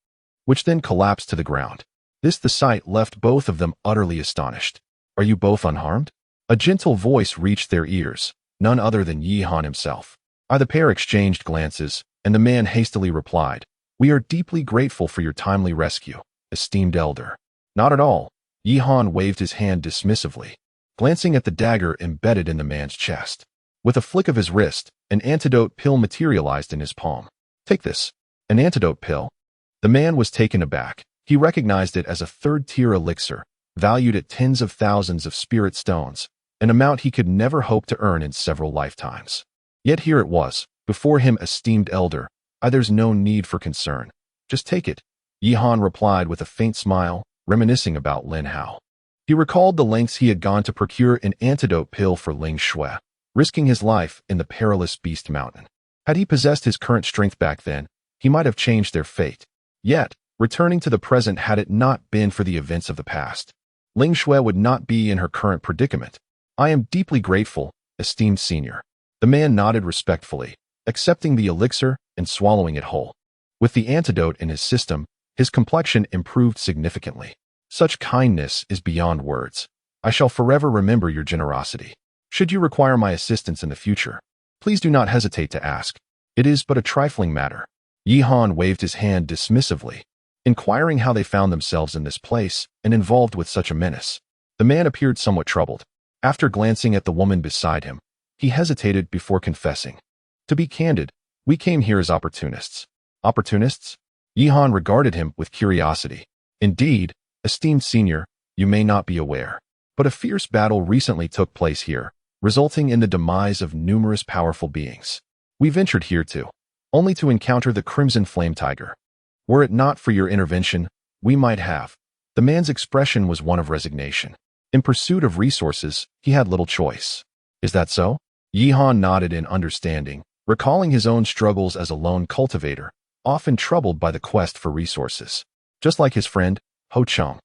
which then collapsed to the ground. The sight left both of them utterly astonished. "Are you both unharmed?" A gentle voice reached their ears, none other than Yi Han himself. The pair exchanged glances, and the man hastily replied, "We are deeply grateful for your timely rescue, esteemed elder." "Not at all." Yi Han waved his hand dismissively, glancing at the dagger embedded in the man's chest. With a flick of his wrist, an antidote pill materialized in his palm. "Take this." An antidote pill? The man was taken aback. He recognized it as a third-tier elixir, valued at tens of thousands of spirit stones, an amount he could never hope to earn in several lifetimes. Yet here it was, before him, esteemed elder. "There's no need for concern. Just take it," Yi Han replied with a faint smile, reminiscing about Lin Hao. He recalled the lengths he had gone to procure an antidote pill for Ling Shui, risking his life in the perilous Beast Mountain. Had he possessed his current strength back then, he might have changed their fate. Yet, returning to the present, had it not been for the events of the past, Ling Shui would not be in her current predicament. "I am deeply grateful, esteemed senior." The man nodded respectfully, accepting the elixir and swallowing it whole. With the antidote in his system, his complexion improved significantly. "Such kindness is beyond words. I shall forever remember your generosity. Should you require my assistance in the future, please do not hesitate to ask. It is but a trifling matter." Yi Han waved his hand dismissively, inquiring how they found themselves in this place and involved with such a menace. The man appeared somewhat troubled. After glancing at the woman beside him, he hesitated before confessing. "To be candid, we came here as opportunists." "Opportunists?" Yi Han regarded him with curiosity. "Indeed, esteemed senior, you may not be aware, but a fierce battle recently took place here, resulting in the demise of numerous powerful beings. We ventured here only to encounter the crimson flame tiger. Were it not for your intervention, we might have." The man's expression was one of resignation. In pursuit of resources, he had little choice. "Is that so?" Yi Han nodded in understanding, recalling his own struggles as a lone cultivator, often troubled by the quest for resources. Just like his friend, Ho Chang,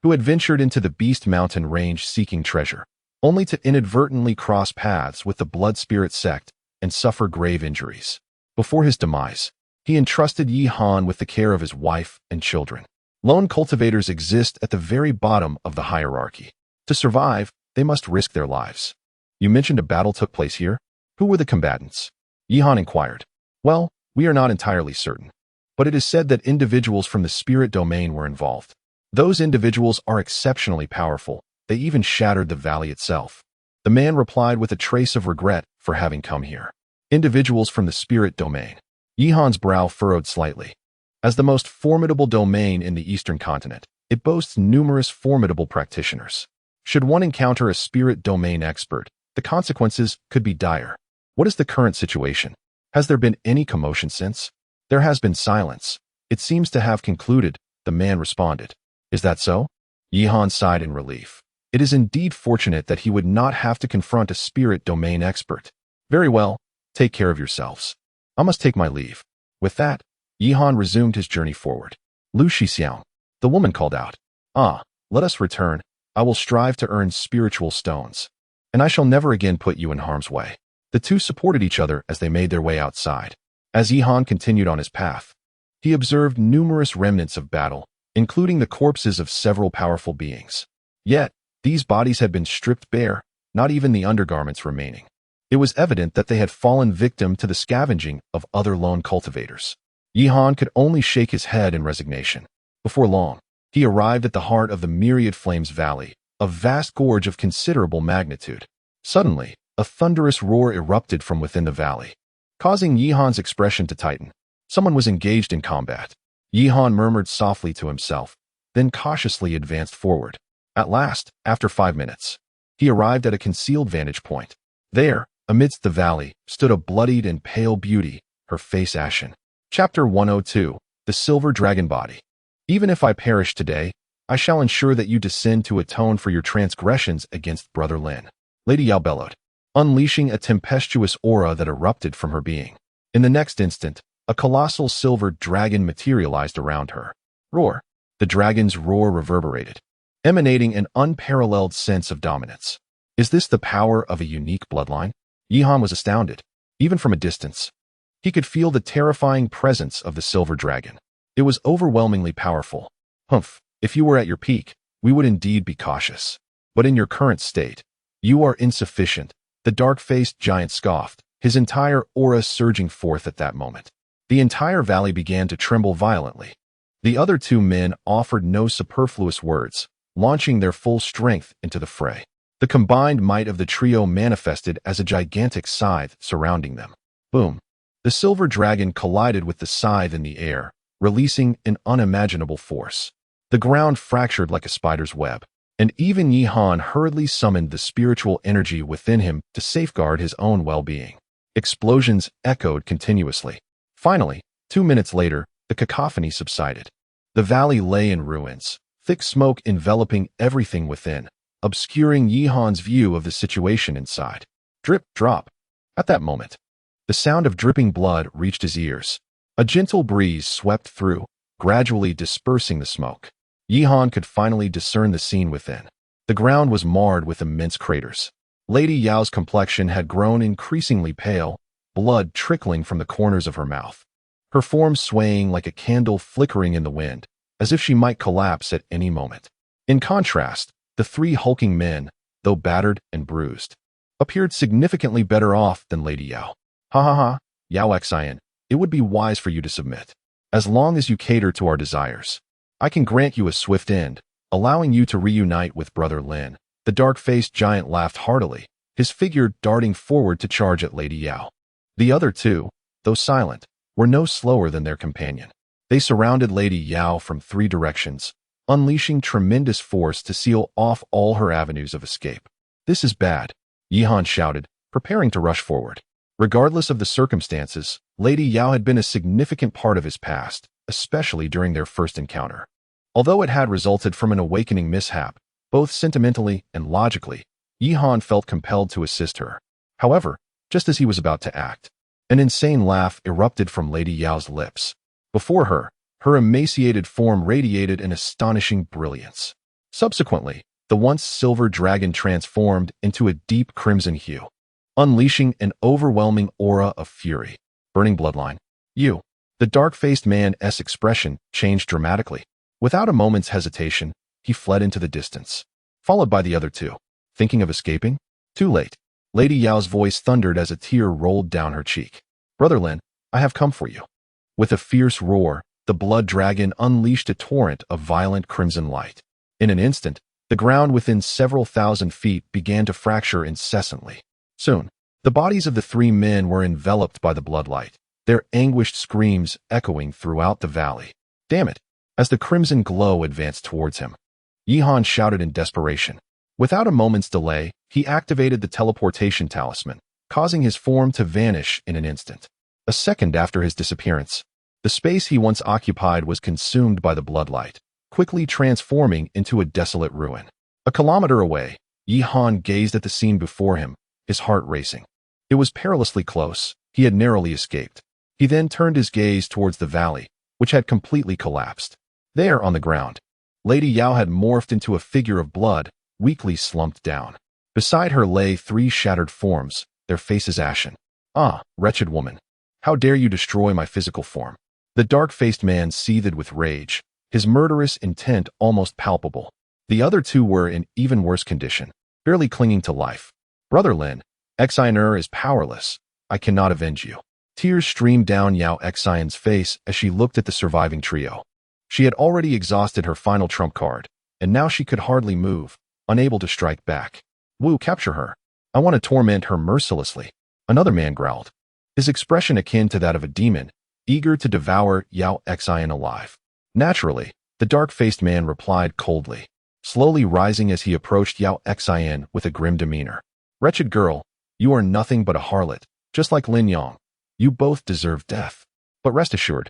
who had ventured into the Beast Mountain range seeking treasure, only to inadvertently cross paths with the Blood Spirit sect and suffer grave injuries. Before his demise, he entrusted Yi Han with the care of his wife and children. Lone cultivators exist at the very bottom of the hierarchy. To survive, they must risk their lives. "You mentioned a battle took place here? Who were the combatants?" Yi Han inquired. "Well, we are not entirely certain, but it is said that individuals from the spirit domain were involved. Those individuals are exceptionally powerful. They even shattered the valley itself." The man replied with a trace of regret for having come here. "Individuals from the spirit domain." Yi Han's brow furrowed slightly. As the most formidable domain in the eastern continent, it boasts numerous formidable practitioners. Should one encounter a spirit domain expert, the consequences could be dire. "What is the current situation? Has there been any commotion since?" "There has been silence. It seems to have concluded," the man responded. "Is that so?" Yi Han sighed in relief. It is indeed fortunate that he would not have to confront a spirit domain expert. "Very well, take care of yourselves. I must take my leave." With that, Yi Han resumed his journey forward. "Lu Shixiang," the woman called out. Let us return. I will strive to earn spiritual stones, and I shall never again put you in harm's way." The two supported each other as they made their way outside. As Yi Han continued on his path, he observed numerous remnants of battle, including the corpses of several powerful beings. Yet, these bodies had been stripped bare, not even the undergarments remaining. It was evident that they had fallen victim to the scavenging of other lone cultivators. Yihan could only shake his head in resignation. Before long, he arrived at the heart of the Myriad Flames Valley, a vast gorge of considerable magnitude. Suddenly, a thunderous roar erupted from within the valley, causing Yihan's expression to tighten. Someone was engaged in combat. Yihan murmured softly to himself, then cautiously advanced forward. At last, after 5 minutes, he arrived at a concealed vantage point. There, amidst the valley, stood a bloodied and pale beauty, her face ashen. Chapter 102, The Silver Dragon Body. Even if I perish today, I shall ensure that you descend to atone for your transgressions against Brother Lin. Lady Yao bellowed, unleashing a tempestuous aura that erupted from her being. In the next instant, a colossal silver dragon materialized around her. Roar! The dragon's roar reverberated, emanating an unparalleled sense of dominance. Is this the power of a unique bloodline? Yihan was astounded. Even from a distance, he could feel the terrifying presence of the silver dragon. It was overwhelmingly powerful. Humph, if you were at your peak, we would indeed be cautious. But in your current state, you are insufficient, the dark-faced giant scoffed, his entire aura surging forth at that moment. The entire valley began to tremble violently. The other two men offered no superfluous words, launching their full strength into the fray. The combined might of the trio manifested as a gigantic scythe surrounding them. Boom! The silver dragon collided with the scythe in the air, releasing an unimaginable force. The ground fractured like a spider's web, and even Yihan hurriedly summoned the spiritual energy within him to safeguard his own well-being. Explosions echoed continuously. Finally, 2 minutes later, the cacophony subsided. The valley lay in ruins, thick smoke enveloping everything within, obscuring Yihan's view of the situation inside. Drip, drop. At that moment, the sound of dripping blood reached his ears. A gentle breeze swept through, gradually dispersing the smoke. Yihan could finally discern the scene within. The ground was marred with immense craters. Lady Yao's complexion had grown increasingly pale, blood trickling from the corners of her mouth. Her form swaying like a candle flickering in the wind, as if she might collapse at any moment. In contrast, the 3 hulking men, though battered and bruised, appeared significantly better off than Lady Yao. Ha ha ha, Yao Xian, it would be wise for you to submit. As long as you cater to our desires, I can grant you a swift end, allowing you to reunite with Brother Lin. The dark-faced giant laughed heartily, his figure darting forward to charge at Lady Yao. The other two, though silent, were no slower than their companion. They surrounded Lady Yao from 3 directions, unleashing tremendous force to seal off all her avenues of escape. This is bad, Yihan shouted, preparing to rush forward. Regardless of the circumstances, Lady Yao had been a significant part of his past, especially during their first encounter. Although it had resulted from an awakening mishap, both sentimentally and logically, Yihan felt compelled to assist her. However, just as he was about to act, an insane laugh erupted from Lady Yao's lips. Before her, her emaciated form radiated an astonishing brilliance. Subsequently, the once silver dragon transformed into a deep crimson hue, unleashing an overwhelming aura of fury. Burning bloodline. You. The dark-faced man's expression changed dramatically. Without a moment's hesitation, he fled into the distance, followed by the other two. Thinking of escaping? Too late. Lady Yao's voice thundered as a tear rolled down her cheek. Brother Lin, I have come for you. With a fierce roar, the blood dragon unleashed a torrent of violent crimson light. In an instant, the ground within several thousand feet began to fracture incessantly. Soon, the bodies of the 3 men were enveloped by the bloodlight, their anguished screams echoing throughout the valley. Damn it! As the crimson glow advanced towards him, Yihan shouted in desperation. Without a moment's delay, he activated the teleportation talisman, causing his form to vanish in an instant. A second after his disappearance, the space he once occupied was consumed by the bloodlight, quickly transforming into a desolate ruin. A kilometer away, Yihan gazed at the scene before him, his heart racing. It was perilously close. He had narrowly escaped. He then turned his gaze towards the valley, which had completely collapsed. There, on the ground, Lady Yao had morphed into a figure of blood, weakly slumped down. Beside her lay 3 shattered forms, their faces ashen. Ah, wretched woman! How dare you destroy my physical form? The dark-faced man seethed with rage, his murderous intent almost palpable. The other two were in even worse condition, barely clinging to life. Brother Lin, Xiner is powerless. I cannot avenge you. Tears streamed down Yao Xian's face as she looked at the surviving trio. She had already exhausted her final trump card, and now she could hardly move, unable to strike back. Wu, capture her. I want to torment her mercilessly. Another man growled, his expression akin to that of a demon, eager to devour Yao Xian alive. Naturally, the dark-faced man replied coldly, slowly rising as he approached Yao Xian with a grim demeanor. Wretched girl, you are nothing but a harlot, just like Lin Yang. You both deserve death. But rest assured,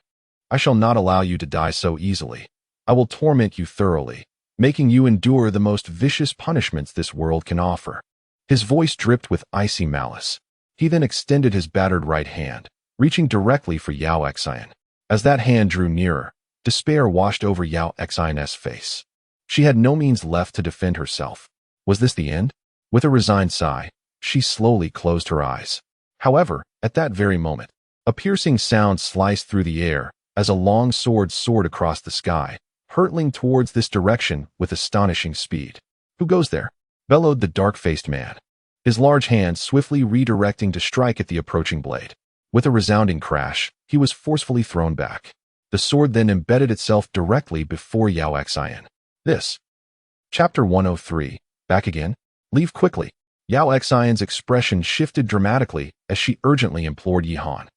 I shall not allow you to die so easily. I will torment you thoroughly, making you endure the most vicious punishments this world can offer. His voice dripped with icy malice. He then extended his battered right hand, reaching directly for Yao Xian. As that hand drew nearer, despair washed over Yao Xian's face. She had no means left to defend herself. Was this the end? With a resigned sigh, she slowly closed her eyes. However, at that very moment, a piercing sound sliced through the air as a long sword soared across the sky, hurtling towards this direction with astonishing speed. Who goes there? Bellowed the dark-faced man, his large hand swiftly redirecting to strike at the approaching blade. With a resounding crash, he was forcefully thrown back. The sword then embedded itself directly before Yao Xian. This. Chapter 103. Back again? Leave quickly. Yao Xian's expression shifted dramatically as she urgently implored Yihan.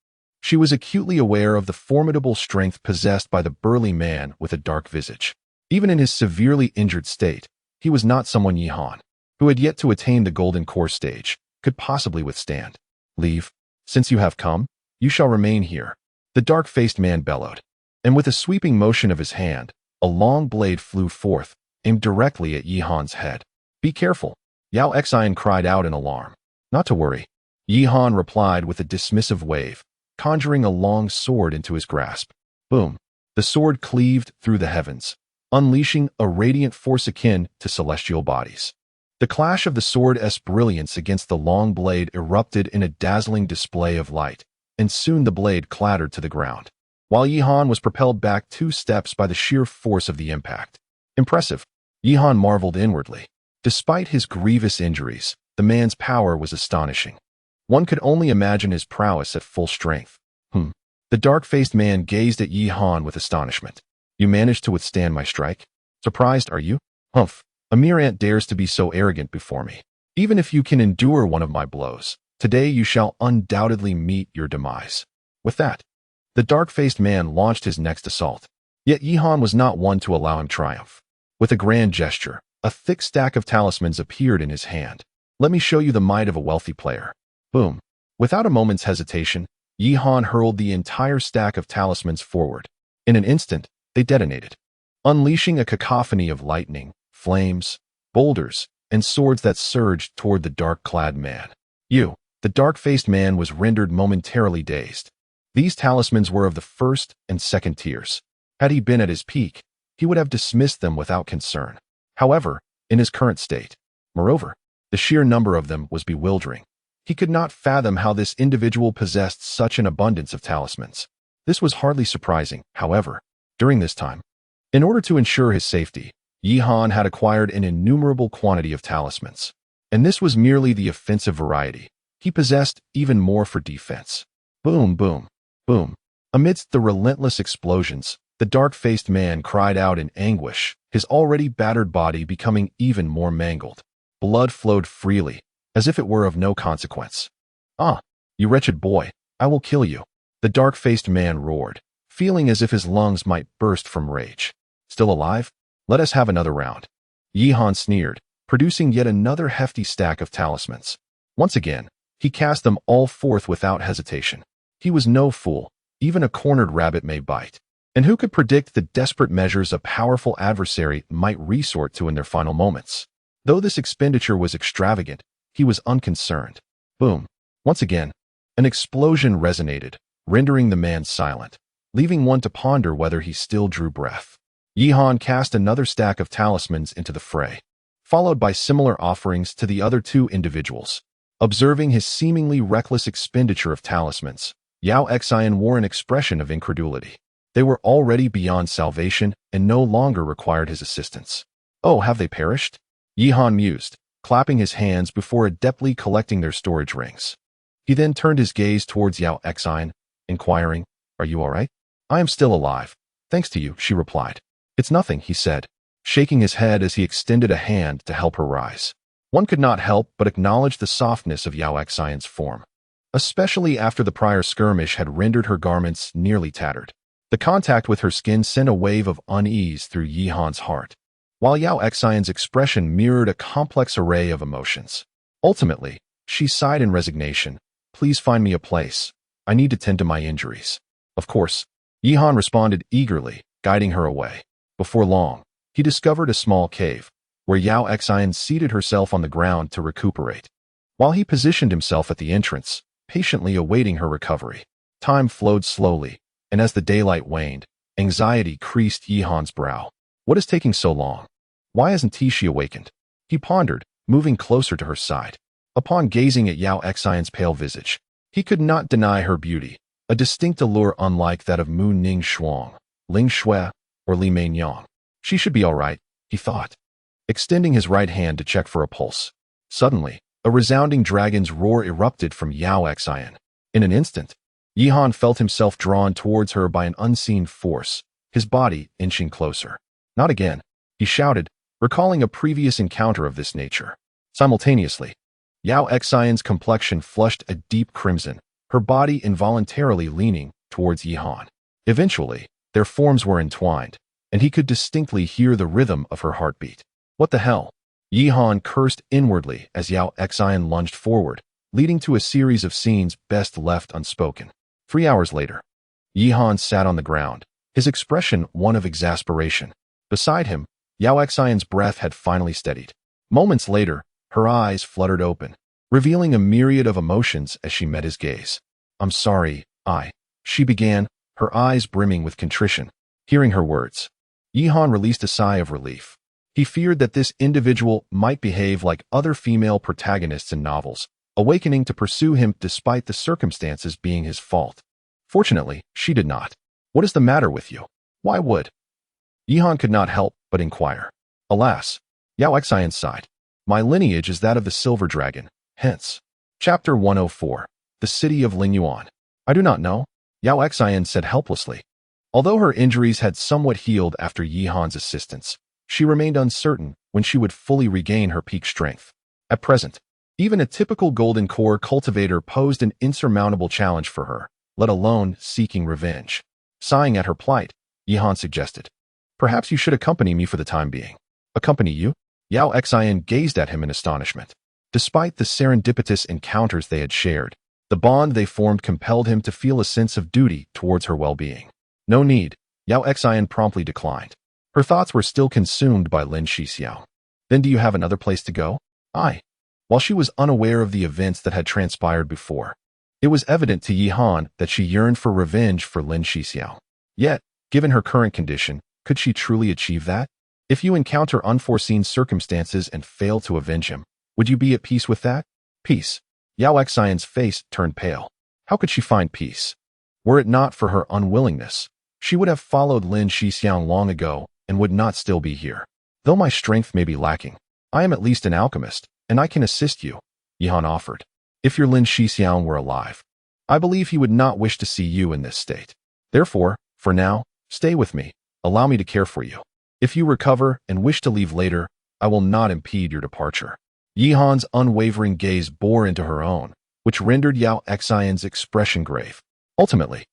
She was acutely aware of the formidable strength possessed by the burly man with a dark visage. Even in his severely injured state, he was not someone Yihan, who had yet to attain the golden core stage, could possibly withstand. Leave. Since you have come, you shall remain here. The dark-faced man bellowed, and with a sweeping motion of his hand, a long blade flew forth, aimed directly at Yihan's head. Be careful. Yao Xian cried out in alarm. Not to worry. Yihan replied with a dismissive wave, conjuring a long sword into his grasp. Boom. The sword cleaved through the heavens, unleashing a radiant force akin to celestial bodies. The clash of the sword's brilliance against the long blade erupted in a dazzling display of light, and soon the blade clattered to the ground, while Yihan was propelled back 2 steps by the sheer force of the impact. Impressive. Yihan marveled inwardly. Despite his grievous injuries, the man's power was astonishing. One could only imagine his prowess at full strength. The dark-faced man gazed at Yihan with astonishment. You managed to withstand my strike? Surprised, are you? Humph. A mere ant dares to be so arrogant before me. Even if you can endure one of my blows, today you shall undoubtedly meet your demise. With that, the dark-faced man launched his next assault. Yet Yihan was not one to allow him triumph. With a grand gesture, a thick stack of talismans appeared in his hand. Let me show you the might of a wealthy player. Boom. Without a moment's hesitation, Yihan hurled the entire stack of talismans forward. In an instant, they detonated, unleashing a cacophony of lightning, flames, boulders, and swords that surged toward the dark-clad man. The dark-faced man was rendered momentarily dazed. These talismans were of the first and second tiers. Had he been at his peak, he would have dismissed them without concern. However, in his current state, moreover, the sheer number of them was bewildering. He could not fathom how this individual possessed such an abundance of talismans. This was hardly surprising, however, during this time. In order to ensure his safety, Yihan had acquired an innumerable quantity of talismans. And this was merely the offensive variety. He possessed even more for defense. Boom, boom, boom. Amidst the relentless explosions, the dark-faced man cried out in anguish, his already battered body becoming even more mangled. Blood flowed freely, as if it were of no consequence. Ah, you wretched boy, I will kill you. The dark-faced man roared, feeling as if his lungs might burst from rage. Still alive? Let us have another round. Yihan sneered, producing yet another hefty stack of talismans. Once again, he cast them all forth without hesitation. He was no fool. Even a cornered rabbit may bite. And who could predict the desperate measures a powerful adversary might resort to in their final moments? Though this expenditure was extravagant, he was unconcerned. Boom. Once again, an explosion resonated, rendering the man silent, leaving one to ponder whether he still drew breath. Yihan cast another stack of talismans into the fray, followed by similar offerings to the other 2 individuals. Observing his seemingly reckless expenditure of talismans, Yao Xian wore an expression of incredulity. They were already beyond salvation and no longer required his assistance. Oh, have they perished? Yihan mused, clapping his hands before adeptly collecting their storage rings. He then turned his gaze towards Yao Exine, inquiring, "Are you all right?" "I am still alive. Thanks to you," she replied. "It's nothing," he said, shaking his head as he extended a hand to help her rise. One could not help but acknowledge the softness of Yao Exine's form, especially after the prior skirmish had rendered her garments nearly tattered. The contact with her skin sent a wave of unease through Yihan's heart, while Yao Exine's expression mirrored a complex array of emotions. Ultimately, she sighed in resignation. "Please find me a place. I need to tend to my injuries." Of course, Yihan responded eagerly, guiding her away. Before long, he discovered a small cave, where Yao Exine seated herself on the ground to recuperate, while he positioned himself at the entrance, patiently awaiting her recovery. Time flowed slowly, and as the daylight waned, anxiety creased Yihan's brow. What is taking so long? Why hasn't Tishi awakened? He pondered, moving closer to her side. Upon gazing at Yao Exine's pale visage, he could not deny her beauty, a distinct allure unlike that of Mu Ning Shuang, Ling Shui, or Li Meinyang. She should be all right, he thought, extending his right hand to check for a pulse. Suddenly, a resounding dragon's roar erupted from Yao Exine. In an instant, Yihan felt himself drawn towards her by an unseen force, his body inching closer. "Not again," he shouted, recalling a previous encounter of this nature. Simultaneously, Yao Exine's complexion flushed a deep crimson, her body involuntarily leaning towards Yihan. Eventually, their forms were entwined, and he could distinctly hear the rhythm of her heartbeat. What the hell? Yihan cursed inwardly as Yao Exine lunged forward, leading to a series of scenes best left unspoken. 3 hours later, Yihan sat on the ground, his expression one of exasperation. Beside him, Yao Exine's breath had finally steadied. Moments later, her eyes fluttered open, revealing a myriad of emotions as she met his gaze. "I'm sorry, she began, her eyes brimming with contrition. Hearing her words, Yihan released a sigh of relief. He feared that this individual might behave like other female protagonists in novels, awakening to pursue him despite the circumstances being his fault. Fortunately, she did not. "What is the matter with you? Why would?" Yihan could not help but inquire. "Alas," Yao Exine sighed, "my lineage is that of the silver dragon, hence." Chapter 104. The City of Lingyuan. "I do not know," Yao Exine said helplessly. Although her injuries had somewhat healed after Yihan's assistance, she remained uncertain when she would fully regain her peak strength. At present, even a typical golden core cultivator posed an insurmountable challenge for her, let alone seeking revenge. Sighing at her plight, Yihan suggested, "Perhaps you should accompany me for the time being." "Accompany you?" Yao Exine gazed at him in astonishment. Despite the serendipitous encounters they had shared, the bond they formed compelled him to feel a sense of duty towards her well-being. "No need," Yao Exine promptly declined. Her thoughts were still consumed by Lin Shixiao. "Then do you have another place to go?" While she was unaware of the events that had transpired before, it was evident to Yihan that she yearned for revenge for Lin Shixiao. Yet, given her current condition, could she truly achieve that? If you encounter unforeseen circumstances and fail to avenge him, would you be at peace with that? Peace. Yao Exine's face turned pale. How could she find peace? Were it not for her unwillingness, she would have followed Lin Shixiao long ago and would not still be here. "Though my strength may be lacking, I am at least an alchemist, and I can assist you," Yihan offered. "If your Lin Shixiao were alive, I believe he would not wish to see you in this state. Therefore, for now, stay with me. Allow me to care for you. If you recover and wish to leave later, I will not impede your departure." Yihan's unwavering gaze bore into her own, which rendered Yao Exine's expression grave. Ultimately,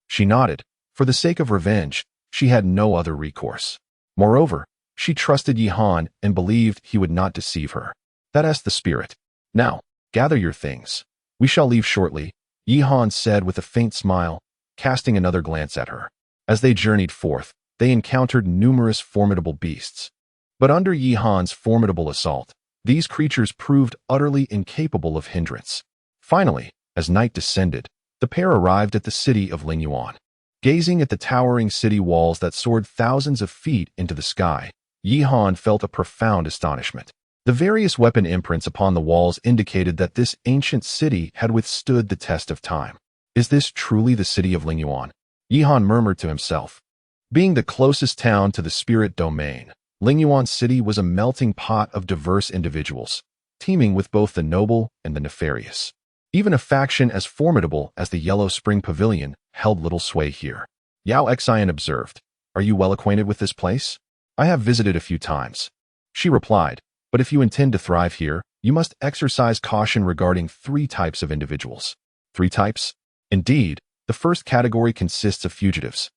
she nodded. For the sake of revenge, she had no other recourse. Moreover, she trusted Yihan and believed he would not deceive her. That's the spirit. "Now, gather your things. We shall leave shortly," Yihan said with a faint smile, casting another glance at her. As they journeyed forth, they encountered numerous formidable beasts. But under Yihan's formidable assault, these creatures proved utterly incapable of hindrance. Finally, as night descended, the pair arrived at the city of Lingyuan. Gazing at the towering city walls that soared thousands of feet into the sky, Yihan felt a profound astonishment. The various weapon imprints upon the walls indicated that this ancient city had withstood the test of time. "Is this truly the city of Lingyuan?" Yihan murmured to himself. Being the closest town to the spirit domain, Lingyuan City was a melting pot of diverse individuals, teeming with both the noble and the nefarious. Even a faction as formidable as the Yellow Spring Pavilion held little sway here. Yao Xian observed, "Are you well acquainted with this place?" "I have visited a few times," she replied, "but if you intend to thrive here, you must exercise caution regarding 3 types of individuals." 3 types? Indeed, the first category consists of fugitives.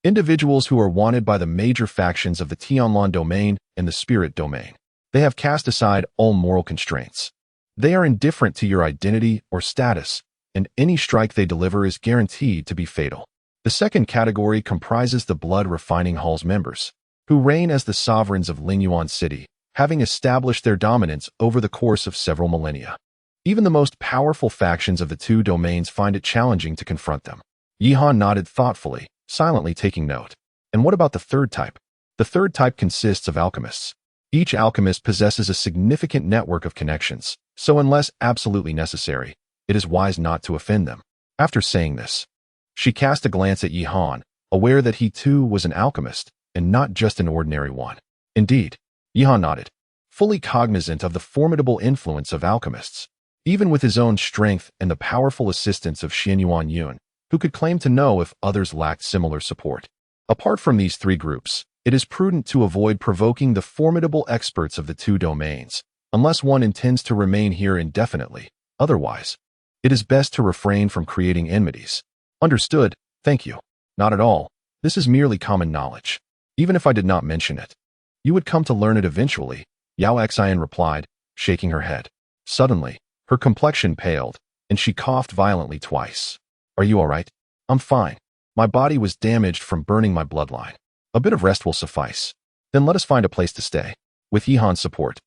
Individuals who are wanted by the major factions of the Tianlan domain and the spirit domain. They have cast aside all moral constraints. They are indifferent to your identity or status, and any strike they deliver is guaranteed to be fatal. The second category comprises the Blood Refining Hall's members, who reign as the sovereigns of Lingyuan City, having established their dominance over the course of several millennia. Even the most powerful factions of the 2 domains find it challenging to confront them. Yihan nodded thoughtfully, silently taking note. And what about the third type? The third type consists of alchemists. Each alchemist possesses a significant network of connections, so unless absolutely necessary, it is wise not to offend them. After saying this, she cast a glance at Yihan, aware that he too was an alchemist, and not just an ordinary one. Indeed, Yihan nodded, fully cognizant of the formidable influence of alchemists. Even with his own strength and the powerful assistance of Xianyuan Yun, who could claim to know if others lacked similar support. Apart from these 3 groups, it is prudent to avoid provoking the formidable experts of the 2 domains, unless one intends to remain here indefinitely. Otherwise, it is best to refrain from creating enmities. Understood, thank you. Not at all. This is merely common knowledge. Even if I did not mention it, you would come to learn it eventually, Yao Xian replied, shaking her head. Suddenly, her complexion paled, and she coughed violently twice. "Are you all right?" "I'm fine. My body was damaged from burning my bloodline. A bit of rest will suffice. Then let us find a place to stay." With Yihan's support,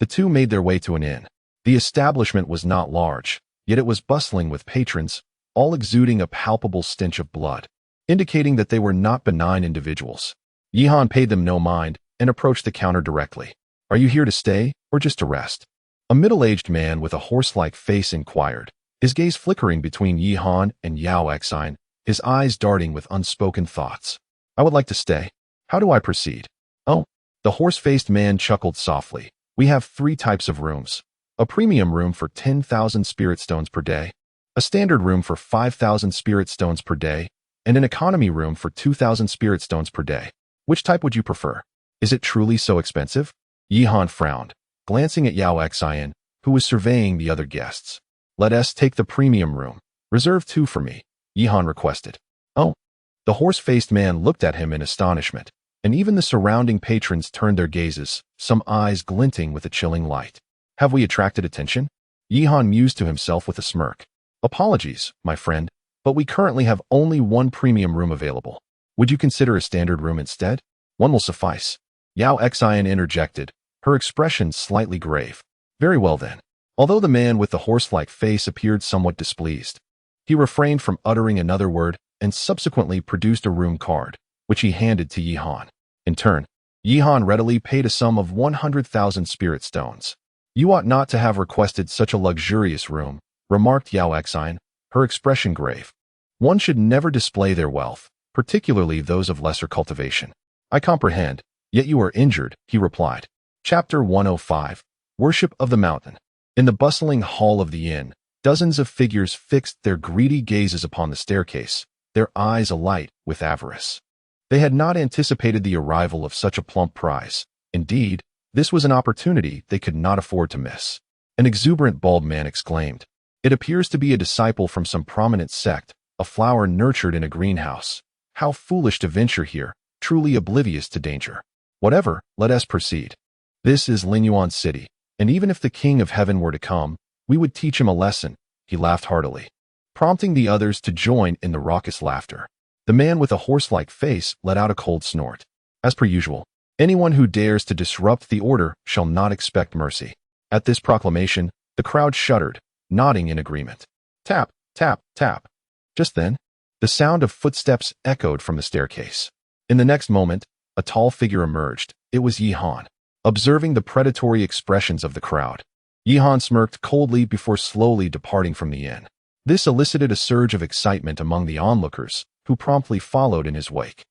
the 2 made their way to an inn. The establishment was not large, yet it was bustling with patrons, all exuding a palpable stench of blood, indicating that they were not benign individuals. Yihan paid them no mind and approached the counter directly. "Are you here to stay, or just to rest?" A middle-aged man with a horse-like face inquired, his gaze flickering between Yihan and Yao Xian, his eyes darting with unspoken thoughts. "I would like to stay. How do I proceed?" "Oh." The horse-faced man chuckled softly. "We have 3 types of rooms. A premium room for 10,000 spirit stones per day, a standard room for 5,000 spirit stones per day, and an economy room for 2,000 spirit stones per day. Which type would you prefer? Is it truly so expensive?" Yihan frowned, glancing at Yao Xian, who was surveying the other guests. "Let us take the premium room. Reserve 2 for me," Yihan requested. "Oh." The horse-faced man looked at him in astonishment, and even the surrounding patrons turned their gazes, some eyes glinting with a chilling light. "Have we attracted attention?" Yihan mused to himself with a smirk. "Apologies, my friend, but we currently have only 1 premium room available. Would you consider a standard room instead? 1 will suffice." Yao Xian interjected, her expression slightly grave. "Very well then." Although the man with the horse-like face appeared somewhat displeased, he refrained from uttering another word and subsequently produced a room card, which he handed to Yihan. In turn, Yihan readily paid a sum of 100,000 spirit stones. "You ought not to have requested such a luxurious room," remarked Yao Xian, her expression grave. "One should never display their wealth, particularly those of lesser cultivation." "I comprehend, yet you are injured," he replied. Chapter 105, Worship of the Mountain. In the bustling hall of the inn, dozens of figures fixed their greedy gazes upon the staircase, their eyes alight with avarice. They had not anticipated the arrival of such a plump prize. Indeed, this was an opportunity they could not afford to miss. An exuberant bald man exclaimed, "It appears to be a disciple from some prominent sect, a flower nurtured in a greenhouse. How foolish to venture here, truly oblivious to danger. Whatever, let us proceed. This is Lingyuan City, and even if the King of Heaven were to come, we would teach him a lesson." He laughed heartily, prompting the others to join in the raucous laughter. The man with a horse-like face let out a cold snort. As per usual, anyone who dares to disrupt the order shall not expect mercy. At this proclamation, the crowd shuddered, nodding in agreement. Tap, tap, tap. Just then, the sound of footsteps echoed from the staircase. In the next moment, a tall figure emerged. It was Yihan. Observing the predatory expressions of the crowd, Yihan smirked coldly before slowly departing from the inn. This elicited a surge of excitement among the onlookers, who promptly followed in his wake.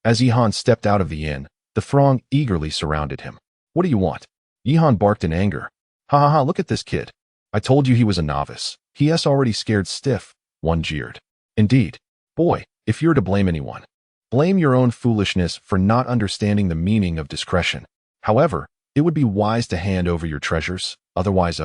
As Yihan stepped out of the inn, the throng eagerly surrounded him. What do you want? Yihan barked in anger. Ha ha ha, look at this kid. I told you he was a novice. He's already scared stiff, one jeered. Indeed. Boy, if you're to blame anyone, blame your own foolishness for not understanding the meaning of discretion. However, it would be wise to hand over your treasures, otherwise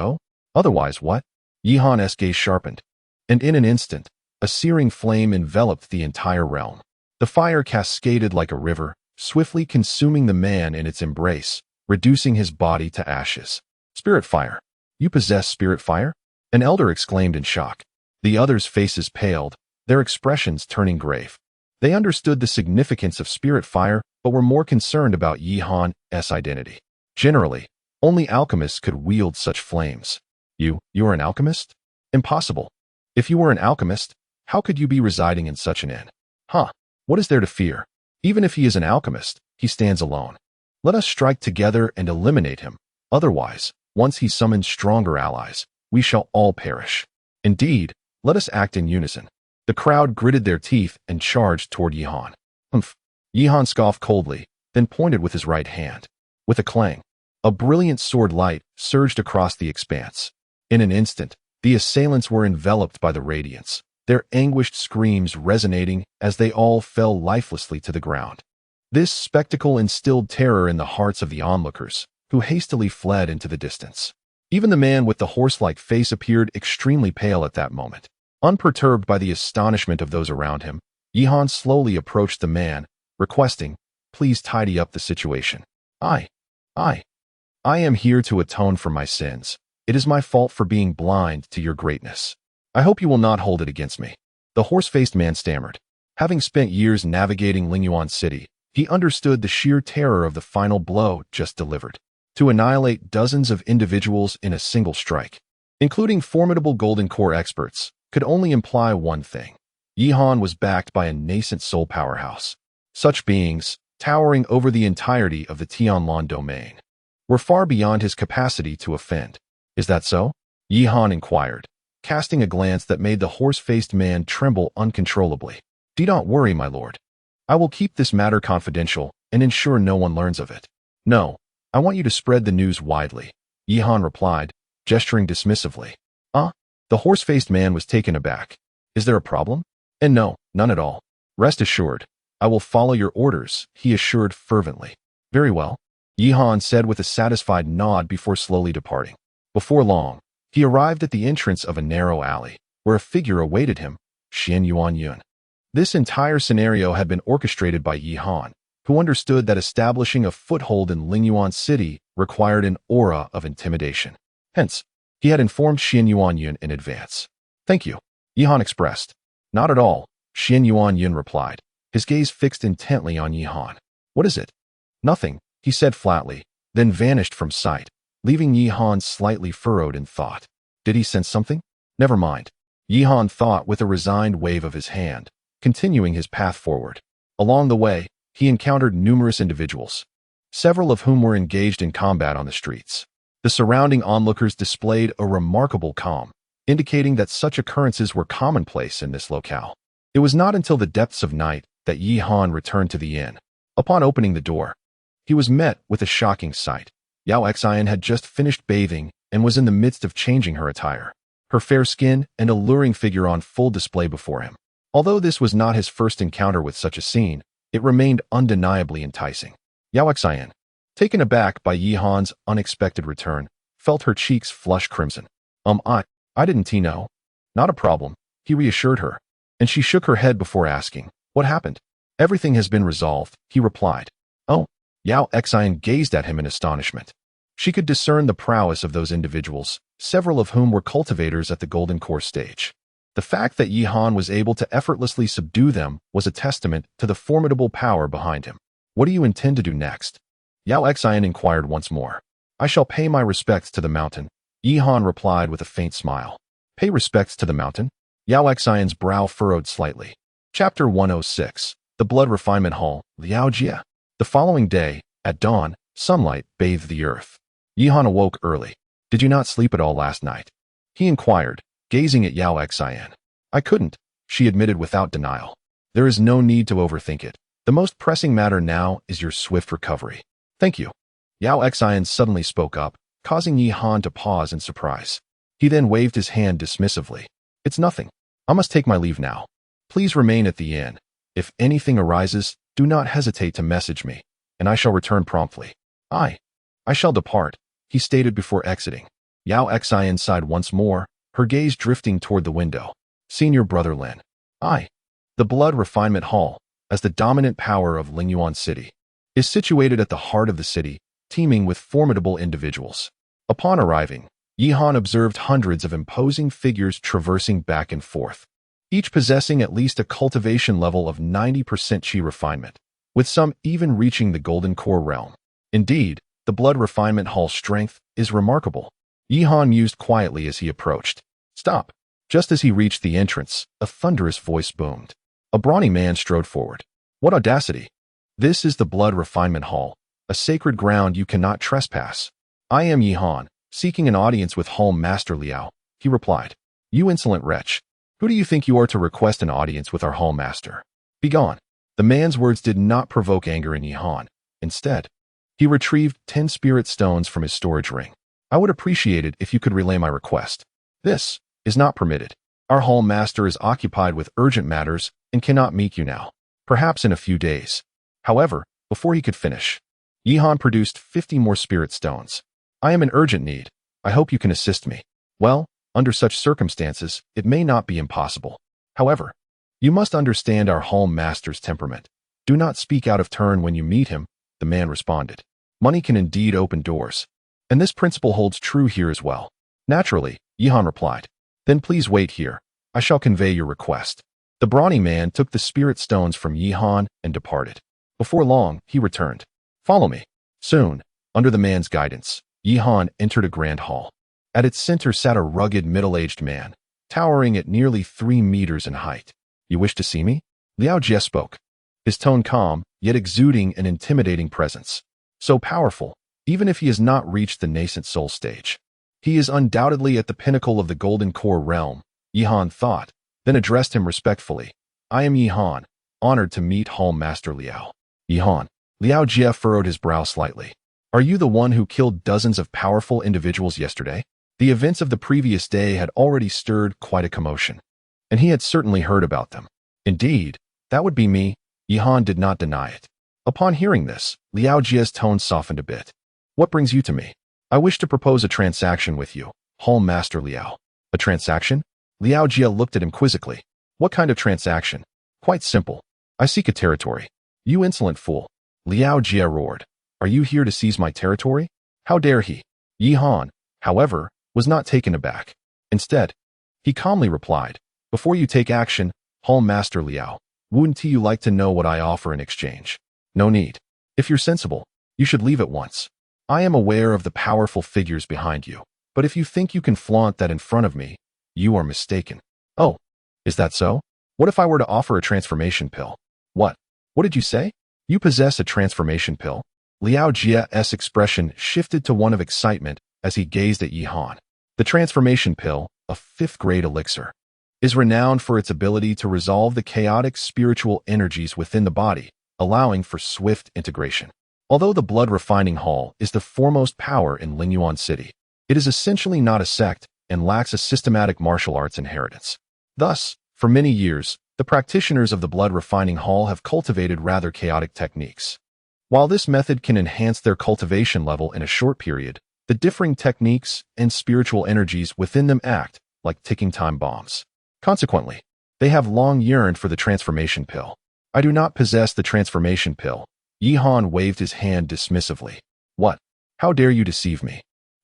Otherwise what? Yihan's gaze sharpened, and in an instant, a searing flame enveloped the entire realm. The fire cascaded like a river, swiftly consuming the man in its embrace, reducing his body to ashes. Spirit fire. You possess spirit fire? An elder exclaimed in shock. The others' faces paled, their expressions turning grave. They understood the significance of spirit fire, but were more concerned about Yihan's identity. Generally, only alchemists could wield such flames. You are an alchemist? Impossible. If you were an alchemist, how could you be residing in such an inn? Huh. What is there to fear? Even if he is an alchemist, he stands alone. Let us strike together and eliminate him. Otherwise, once he summons stronger allies, we shall all perish. Indeed, let us act in unison. The crowd gritted their teeth and charged toward Yihan. Humph. Yihan scoffed coldly, then pointed with his right hand. With a clang, a brilliant sword light surged across the expanse. In an instant, the assailants were enveloped by the radiance, their anguished screams resonating as they all fell lifelessly to the ground. This spectacle instilled terror in the hearts of the onlookers, who hastily fled into the distance. Even the man with the horse-like face appeared extremely pale at that moment. Unperturbed by the astonishment of those around him, Yihan slowly approached the man, requesting, "Please tidy up the situation. I am here to atone for my sins. It is my fault for being blind to your greatness. I hope you will not hold it against me." The horse-faced man stammered. Having spent years navigating Lingyuan City, he understood the sheer terror of the final blow just delivered. To annihilate dozens of individuals in a single strike, including formidable Golden Core experts, could only imply one thing. Yihan was backed by a nascent soul powerhouse. Such beings, towering over the entirety of the Tianlan domain, were far beyond his capacity to offend. Is that so? Yihan inquired, casting a glance that made the horse-faced man tremble uncontrollably. Do not worry, my lord. I will keep this matter confidential and ensure no one learns of it. No, I want you to spread the news widely, Yihan replied, gesturing dismissively. The horse-faced man was taken aback. Is there a problem? And no, none at all. Rest assured, I will follow your orders, he assured fervently. Very well, Yihan said with a satisfied nod before slowly departing. Before long, he arrived at the entrance of a narrow alley, where a figure awaited him, Xian Yuanyun. This entire scenario had been orchestrated by Yihan, who understood that establishing a foothold in Lingyuan City required an aura of intimidation. Hence, he had informed Xian Yuanyun in advance. Thank you, Yihan expressed. Not at all, Xian Yuanyun replied, his gaze fixed intently on Yihan. What is it? Nothing, he said flatly, then vanished from sight, leaving Yihan slightly furrowed in thought. Did he sense something? Never mind, Yihan thought with a resigned wave of his hand, continuing his path forward. Along the way, he encountered numerous individuals, several of whom were engaged in combat on the streets. The surrounding onlookers displayed a remarkable calm, indicating that such occurrences were commonplace in this locale. It was not until the depths of night that Yihan returned to the inn. Upon opening the door, he was met with a shocking sight. Yao Xian had just finished bathing and was in the midst of changing her attire, her fair skin and alluring figure on full display before him. Although this was not his first encounter with such a scene, it remained undeniably enticing. Yao Xian, taken aback by Yihan's unexpected return, felt her cheeks flush crimson. I didn't know. Not a problem, he reassured her, and she shook her head before asking, what happened? Everything has been resolved, he replied. Oh, Yao Xian gazed at him in astonishment. She could discern the prowess of those individuals, several of whom were cultivators at the Golden Core stage. The fact that Yihan was able to effortlessly subdue them was a testament to the formidable power behind him. What do you intend to do next? Yao Xian inquired once more. I shall pay my respects to the mountain, Yihan replied with a faint smile. Pay respects to the mountain? Yao Xian's brow furrowed slightly. Chapter 106, The Blood Refinement Hall, Liao Jia. The following day, at dawn, sunlight bathed the earth. Yihan awoke early. Did you not sleep at all last night? He inquired, gazing at Yao Xian. I couldn't, she admitted without denial. There is no need to overthink it. The most pressing matter now is your swift recovery. Thank you. Yao Xian suddenly spoke up, causing Yi Han to pause in surprise. He then waved his hand dismissively. It's nothing. I must take my leave now. Please remain at the inn. If anything arises, do not hesitate to message me, and I shall return promptly. I shall depart, he stated before exiting. Yao Xian sighed once more, her gaze drifting toward the window. Senior Brother Lin. The Blood Refinement Hall, as the dominant power of Lingyuan City, is situated at the heart of the city, teeming with formidable individuals. Upon arriving, Yi Han observed hundreds of imposing figures traversing back and forth, each possessing at least a cultivation level of 90% Qi refinement, with some even reaching the Golden Core realm. Indeed, the Blood Refinement Hall's strength is remarkable. Yi Han mused quietly as he approached. Stop! Just as he reached the entrance, a thunderous voice boomed. A brawny man strode forward. What audacity! This is the Blood Refinement Hall, a sacred ground you cannot trespass. I am Yi Han, seeking an audience with Hall Master Liao, he replied. You insolent wretch! Who do you think you are to request an audience with our Hall Master? Begone! The man's words did not provoke anger in Yi Han. Instead, he retrieved 10 spirit stones from his storage ring. I would appreciate it if you could relay my request. This is not permitted. Our Hall Master is occupied with urgent matters and cannot meet you now. Perhaps in a few days. However, before he could finish, Yi Han produced 50 more spirit stones. I am in urgent need. I hope you can assist me. Well, under such circumstances, it may not be impossible. However, you must understand our Hall Master's temperament. Do not speak out of turn when you meet him, the man responded. Money can indeed open doors, and this principle holds true here as well. Naturally, Yi Han replied. Then please wait here. I shall convey your request. The brawny man took the spirit stones from Yi Han and departed. Before long, he returned. Follow me. Soon, under the man's guidance, Yi Han entered a grand hall. At its center sat a rugged middle-aged man, towering at nearly 3 meters in height. You wish to see me? Liao Jie spoke, his tone calm, yet exuding an intimidating presence. So powerful, even if he has not reached the nascent soul stage. He is undoubtedly at the pinnacle of the Golden Core realm, Yi Han thought, then addressed him respectfully. I am Yi Han, honored to meet Hall Master Liao. Yi Han. Liao Jie furrowed his brow slightly. Are you the one who killed dozens of powerful individuals yesterday? The events of the previous day had already stirred quite a commotion, and he had certainly heard about them. Indeed, that would be me. Yi Han did not deny it. Upon hearing this, Liao Jie's tone softened a bit. What brings you to me? I wish to propose a transaction with you, Hall Master Liao. A transaction? Liao Jie looked at him quizzically. What kind of transaction? Quite simple. I seek a territory. You insolent fool. Liao Jie roared. Are you here to seize my territory? How dare he? Yi Han, however, was not taken aback. Instead, he calmly replied, before you take action, Hall Master Liao, wouldn't you like to know what I offer in exchange? No need. If you're sensible, you should leave at once. I am aware of the powerful figures behind you, but if you think you can flaunt that in front of me, you are mistaken. Oh, is that so? What if I were to offer a transformation pill? What? What did you say? You possess a transformation pill? Liao Jie's expression shifted to one of excitement as he gazed at Yi Han. The transformation pill, a 5th-grade elixir, is renowned for its ability to resolve the chaotic spiritual energies within the body, allowing for swift integration. Although the Blood Refining Hall is the foremost power in Lingyuan City, it is essentially not a sect and lacks a systematic martial arts inheritance. Thus, for many years, the practitioners of the Blood Refining Hall have cultivated rather chaotic techniques. While this method can enhance their cultivation level in a short period, the differing techniques and spiritual energies within them act like ticking time bombs. Consequently, they have long yearned for the transformation pill. I do not possess the transformation pill. Yi Han waved his hand dismissively. What? How dare you deceive me?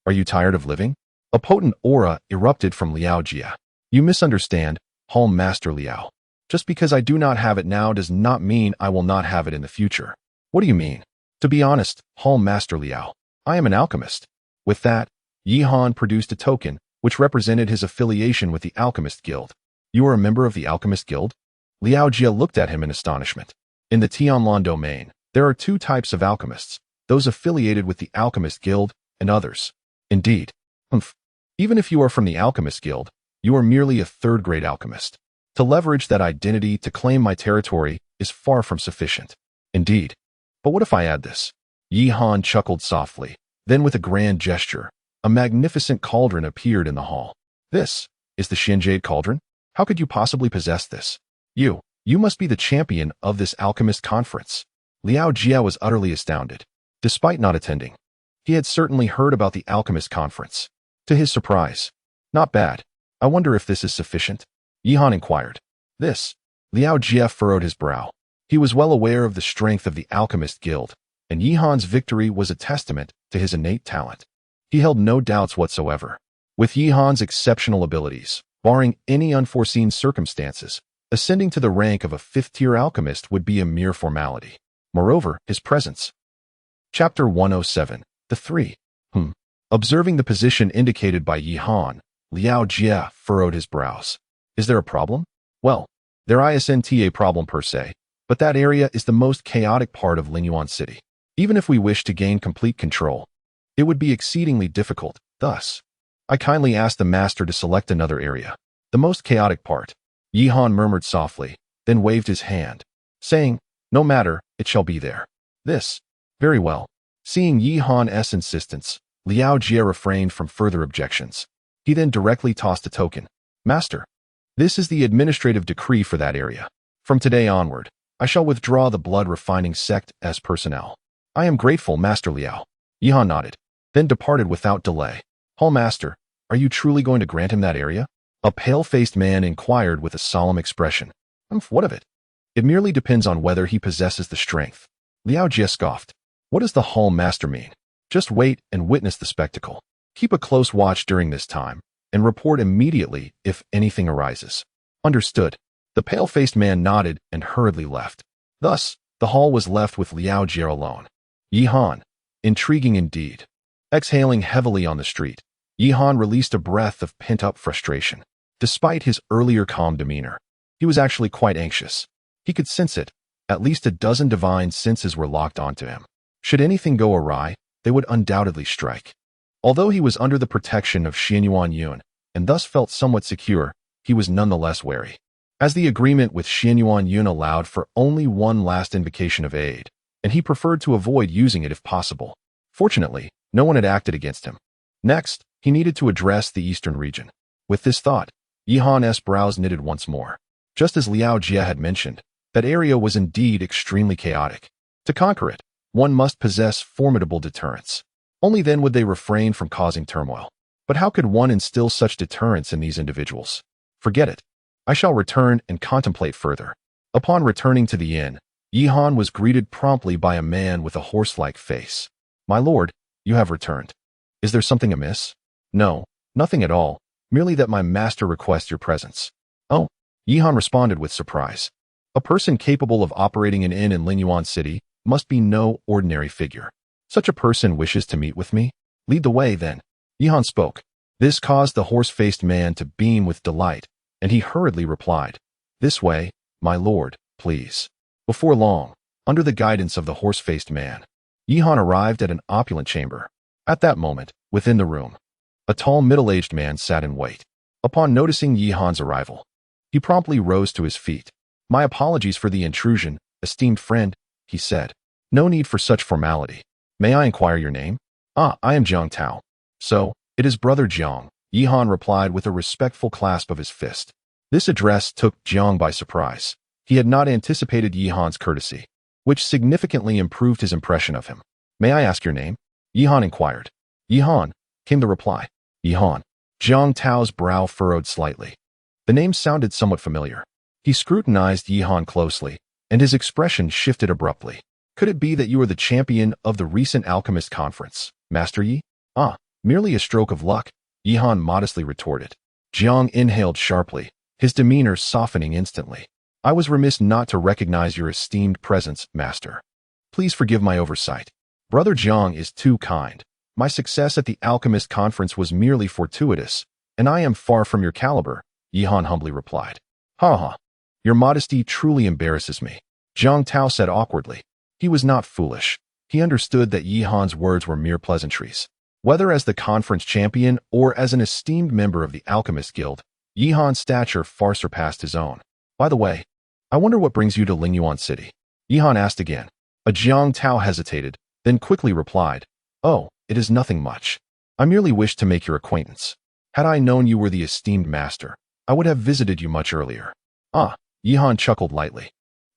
Are you tired of living? A potent aura erupted from Liao Jie. You misunderstand, Hall Master Liao. Just because I do not have it now does not mean I will not have it in the future. What do you mean? To be honest, Hall Master Liao, I am an alchemist. With that, Yi Han produced a token, which represented his affiliation with the Alchemist Guild. You are a member of the Alchemist Guild? Liao Jie looked at him in astonishment. In the Tianlan domain, there are 2 types of alchemists, those affiliated with the Alchemist Guild and others. Indeed. Even if you are from the Alchemist Guild, you are merely a 3rd-grade alchemist. To leverage that identity to claim my territory is far from sufficient. Indeed. But what if I add this? Yi Han chuckled softly. Then with a grand gesture, a magnificent cauldron appeared in the hall. This is the Shinjade cauldron? How could you possibly possess this? You must be the champion of this alchemist conference. Liao Jia was utterly astounded. Despite not attending, he had certainly heard about the alchemist conference. To his surprise, not bad. I wonder if this is sufficient? Yi Han inquired. This? Liao Jia furrowed his brow. He was well aware of the strength of the alchemist guild, and Yi Han's victory was a testament to his innate talent. He held no doubts whatsoever. With Yi Han's exceptional abilities, barring any unforeseen circumstances, ascending to the rank of a fifth-tier alchemist would be a mere formality. Moreover, his presence. Chapter 107. The Three. Observing the position indicated by Yi Han, Liao Jia furrowed his brows. Is there a problem? Well, there isn't a problem per se, but that area is the most chaotic part of Linyuan City. Even if we wish to gain complete control, it would be exceedingly difficult. Thus, I kindly ask the master to select another area. The most chaotic part. Yi Han murmured softly, then waved his hand, saying, no matter, it shall be there. This. Very well. Seeing Yi Han's insistence, Liao Jia refrained from further objections. He then directly tossed a token. Master, this is the administrative decree for that area. From today onward, I shall withdraw the blood refining sect as personnel. I am grateful, Master Liao. Yi Han nodded, then departed without delay. Hall Master, are you truly going to grant him that area? A pale-faced man inquired with a solemn expression. What of it? It merely depends on whether he possesses the strength. Liao Jia scoffed. What does the Hall Master mean? Just wait and witness the spectacle. Keep a close watch during this time, and report immediately if anything arises. Understood. The pale-faced man nodded and hurriedly left. Thus, the hall was left with Liao Jia alone. Yi Han. Intriguing indeed. Exhaling heavily on the street, Yi Han released a breath of pent-up frustration. Despite his earlier calm demeanor, he was actually quite anxious. He could sense it. At least a dozen divine senses were locked onto him. Should anything go awry, they would undoubtedly strike. Although he was under the protection of Xianyuan Yun, and thus felt somewhat secure, he was nonetheless wary. As the agreement with Xianyuan Yun allowed for only one last invocation of aid, and he preferred to avoid using it if possible. Fortunately, no one had acted against him. Next, he needed to address the eastern region. With this thought, Yi Han's brows knitted once more. Just as Liao Jia had mentioned, that area was indeed extremely chaotic. To conquer it, one must possess formidable deterrence. Only then would they refrain from causing turmoil. But how could one instill such deterrence in these individuals? Forget it. I shall return and contemplate further. Upon returning to the inn, Yi Han was greeted promptly by a man with a horse-like face. My lord, you have returned. Is there something amiss? No, nothing at all, merely that my master requests your presence. Oh, Yi Han responded with surprise. A person capable of operating an inn in Linyuan City must be no ordinary figure. Such a person wishes to meet with me? Lead the way, then. Yi Han spoke. This caused the horse-faced man to beam with delight, and he hurriedly replied, This way, my lord, please. Before long, under the guidance of the horse-faced man, Yi Han arrived at an opulent chamber. At that moment, within the room, a tall middle-aged man sat in wait. Upon noticing Yi Han's arrival, he promptly rose to his feet. My apologies for the intrusion, esteemed friend, he said. No need for such formality. May I inquire your name? I am Jiang Tao. So, it is Brother Jiang, Yi Han replied with a respectful clasp of his fist. This address took Jiang by surprise. He had not anticipated Yi Han's courtesy, which significantly improved his impression of him. May I ask your name? Yi Han inquired. Yi Han, came the reply. Yi Han. Jiang Tao's brow furrowed slightly. The name sounded somewhat familiar. He scrutinized Yi Han closely, and his expression shifted abruptly. Could it be that you are the champion of the recent alchemist conference, Master Yi? Merely a stroke of luck, Yi Han modestly retorted. Jiang inhaled sharply, his demeanor softening instantly. I was remiss not to recognize your esteemed presence, Master. Please forgive my oversight. Brother Jiang is too kind. My success at the alchemist conference was merely fortuitous, and I am far from your caliber, Yi Han humbly replied. Your modesty truly embarrasses me, Jiang Tao said awkwardly. He was not foolish. He understood that Yi Han's words were mere pleasantries. Whether as the conference champion or as an esteemed member of the Alchemist Guild, Yi Han's stature far surpassed his own. By the way, I wonder what brings you to Linyuan City? Yi Han asked again. A Jiang Tao hesitated, then quickly replied, "Oh, it is nothing much. I merely wished to make your acquaintance. Had I known you were the esteemed master, I would have visited you much earlier." Ah, Yihan chuckled lightly,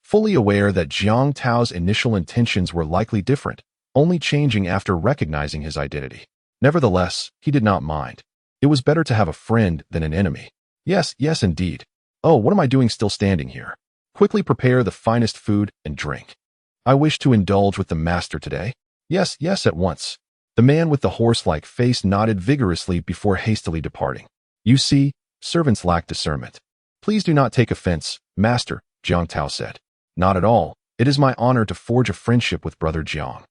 fully aware that Jiang Tao's initial intentions were likely different, only changing after recognizing his identity. Nevertheless, he did not mind. It was better to have a friend than an enemy. Yes, yes, indeed. Oh, what am I doing still standing here? Quickly prepare the finest food and drink. I wish to indulge with the master today. Yes, yes, at once. The man with the horse-like face nodded vigorously before hastily departing. You see, servants lack discernment. Please do not take offense, master, Jiang Tao said. Not at all. It is my honor to forge a friendship with Brother Jiang.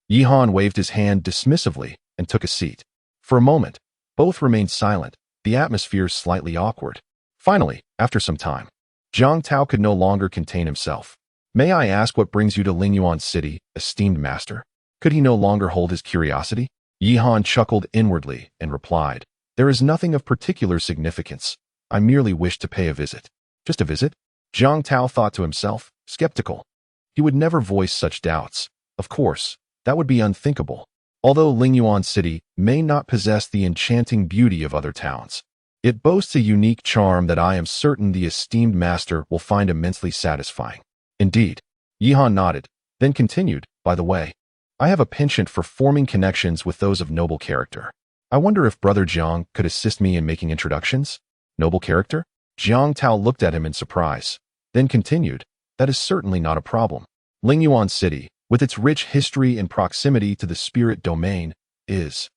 Yihan waved his hand dismissively and took a seat. For a moment, both remained silent, the atmosphere slightly awkward. Finally, after some time, Jiang Tao could no longer contain himself. May I ask what brings you to Lingyuan City, esteemed master? Could he no longer hold his curiosity? Yihan chuckled inwardly and replied, There is nothing of particular significance. I merely wish to pay a visit. Just a visit? Jiang Tao thought to himself, skeptical. He would never voice such doubts. Of course, that would be unthinkable. Although Lingyuan City may not possess the enchanting beauty of other towns, it boasts a unique charm that I am certain the esteemed master will find immensely satisfying. Indeed. Yihan nodded, then continued, by the way, I have a penchant for forming connections with those of noble character. I wonder if Brother Jiang could assist me in making introductions? Noble character? Jiang Tao looked at him in surprise, then continued, That is certainly not a problem. Lingyuan City, with its rich history and proximity to the spirit domain, is.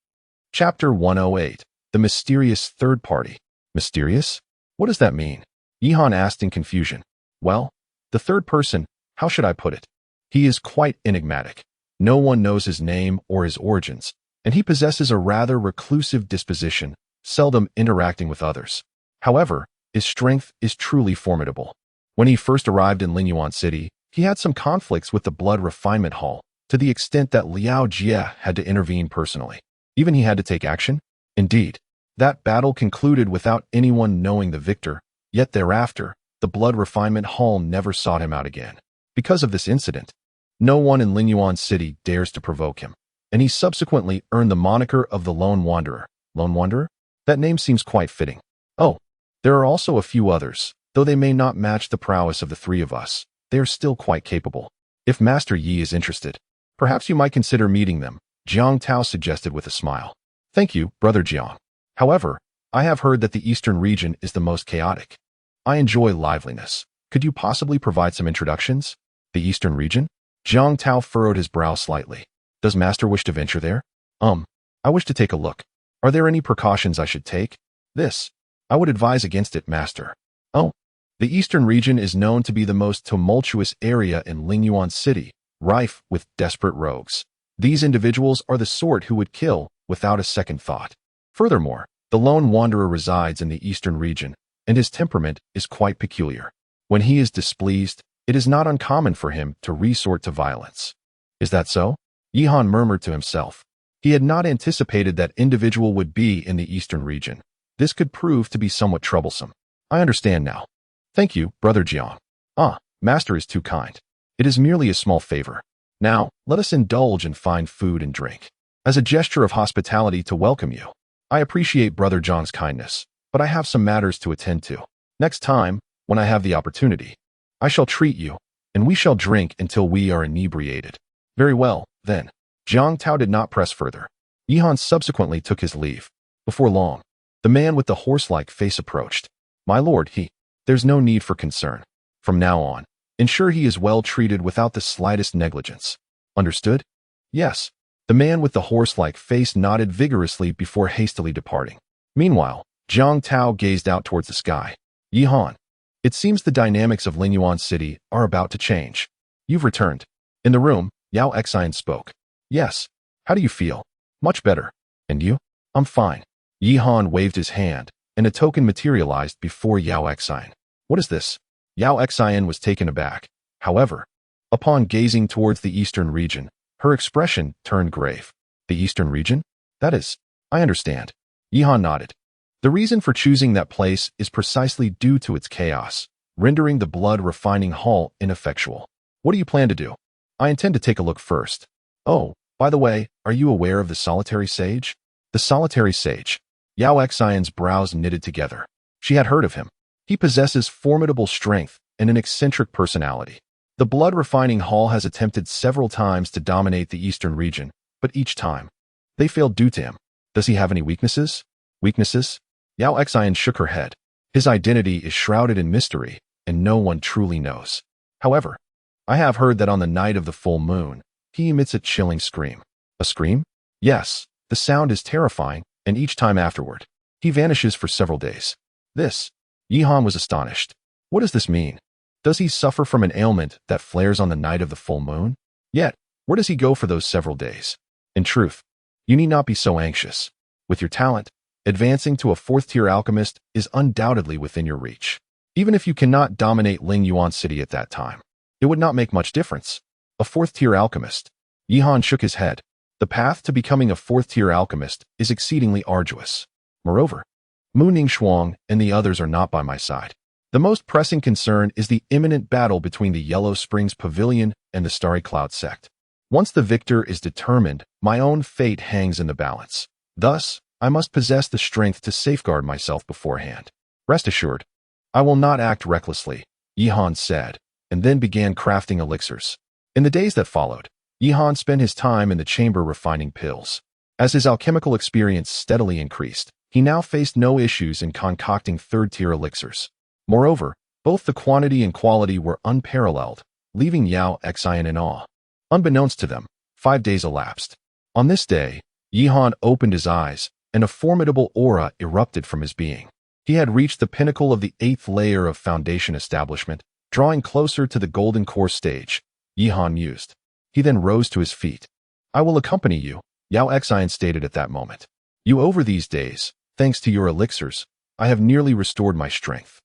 Chapter 108. The Mysterious Third Party. Mysterious? What does that mean? Yihan asked in confusion. Well, the third person, how should I put it? He is quite enigmatic. No one knows his name or his origins, and he possesses a rather reclusive disposition, seldom interacting with others. However, his strength is truly formidable. When he first arrived in Lingyuan City, he had some conflicts with the Blood Refinement Hall, to the extent that Liao Jie had to intervene personally. Even he had to take action? Indeed. That battle concluded without anyone knowing the victor, yet thereafter, the Blood Refinement Hall never sought him out again. Because of this incident, no one in Lingyuan City dares to provoke him, and he subsequently earned the moniker of the Lone Wanderer. Lone Wanderer? That name seems quite fitting. Oh, there are also a few others, though they may not match the prowess of the three of us. They are still quite capable. If Master Yi is interested, perhaps you might consider meeting them, Jiang Tao suggested with a smile. Thank you, Brother Jiang. However, I have heard that the eastern region is the most chaotic. I enjoy liveliness. Could you possibly provide some introductions? The eastern region? Jiang Tao furrowed his brow slightly. Does Master wish to venture there? I wish to take a look. Are there any precautions I should take? I would advise against it, Master. Oh. The eastern region is known to be the most tumultuous area in Lingyuan City, rife with desperate rogues. These individuals are the sort who would kill without a second thought. Furthermore, the Lone Wanderer resides in the eastern region, and his temperament is quite peculiar. When he is displeased, it is not uncommon for him to resort to violence. Is that so? Yihan murmured to himself. He had not anticipated that individual would be in the eastern region. This could prove to be somewhat troublesome. I understand now. Thank you, Brother Jiang. Master is too kind. It is merely a small favor. Now, let us indulge in fine food and drink. As a gesture of hospitality to welcome you, I appreciate Brother Jiang's kindness, but I have some matters to attend to. Next time, when I have the opportunity, I shall treat you, and we shall drink until we are inebriated. Very well, then. Jiang Tao did not press further. Yihan subsequently took his leave. Before long, the man with the horse-like face approached. My lord, There's no need for concern. From now on, ensure he is well treated without the slightest negligence. Understood? Yes. The man with the horse-like face nodded vigorously before hastily departing. Meanwhile, Jiang Tao gazed out towards the sky. Yihan, it seems the dynamics of Lingyuan City are about to change. You've returned. In the room, Yao Xian spoke. Yes. How do you feel? Much better. And you? I'm fine. Yihan waved his hand, and a token materialized before Yao Xian. What is this? Yao Xian was taken aback. However, upon gazing towards the eastern region, her expression turned grave. The eastern region? That is, I understand. Yihan nodded. The reason for choosing that place is precisely due to its chaos, rendering the blood refining hall ineffectual. What do you plan to do? I intend to take a look first. Oh, by the way, are you aware of the solitary sage? The solitary sage. Yao Xian's brows knitted together. She had heard of him. He possesses formidable strength and an eccentric personality. The blood-refining hall has attempted several times to dominate the eastern region, but each time, they failed due to him. Does he have any weaknesses? Weaknesses? Yao Xian shook her head. His identity is shrouded in mystery, and no one truly knows. However, I have heard that on the night of the full moon, he emits a chilling scream. A scream? Yes, the sound is terrifying, and each time afterward, he vanishes for several days. This. Yihan was astonished. What does this mean? Does he suffer from an ailment that flares on the night of the full moon? Yet, where does he go for those several days? In truth, you need not be so anxious. With your talent, advancing to a fourth-tier alchemist is undoubtedly within your reach. Even if you cannot dominate Ling Yuan City at that time, it would not make much difference. A fourth-tier alchemist. Yihan shook his head. The path to becoming a fourth-tier alchemist is exceedingly arduous. Moreover, Mu Ningxuang and the others are not by my side. The most pressing concern is the imminent battle between the Yellow Springs Pavilion and the Starry Cloud sect. Once the victor is determined, my own fate hangs in the balance. Thus, I must possess the strength to safeguard myself beforehand. Rest assured, I will not act recklessly, Yihan said, and then began crafting elixirs. In the days that followed, Yihan spent his time in the chamber refining pills. As his alchemical experience steadily increased, he now faced no issues in concocting third-tier elixirs. Moreover, both the quantity and quality were unparalleled, leaving Yao Xian in awe. Unbeknownst to them, 5 days elapsed. On this day, Yihan opened his eyes, and a formidable aura erupted from his being. He had reached the pinnacle of the 8th layer of foundation establishment, drawing closer to the golden core stage. Yihan mused. He then rose to his feet. I will accompany you, Yao Xian stated at that moment. You over these days, thanks to your elixirs, I have nearly restored my strength.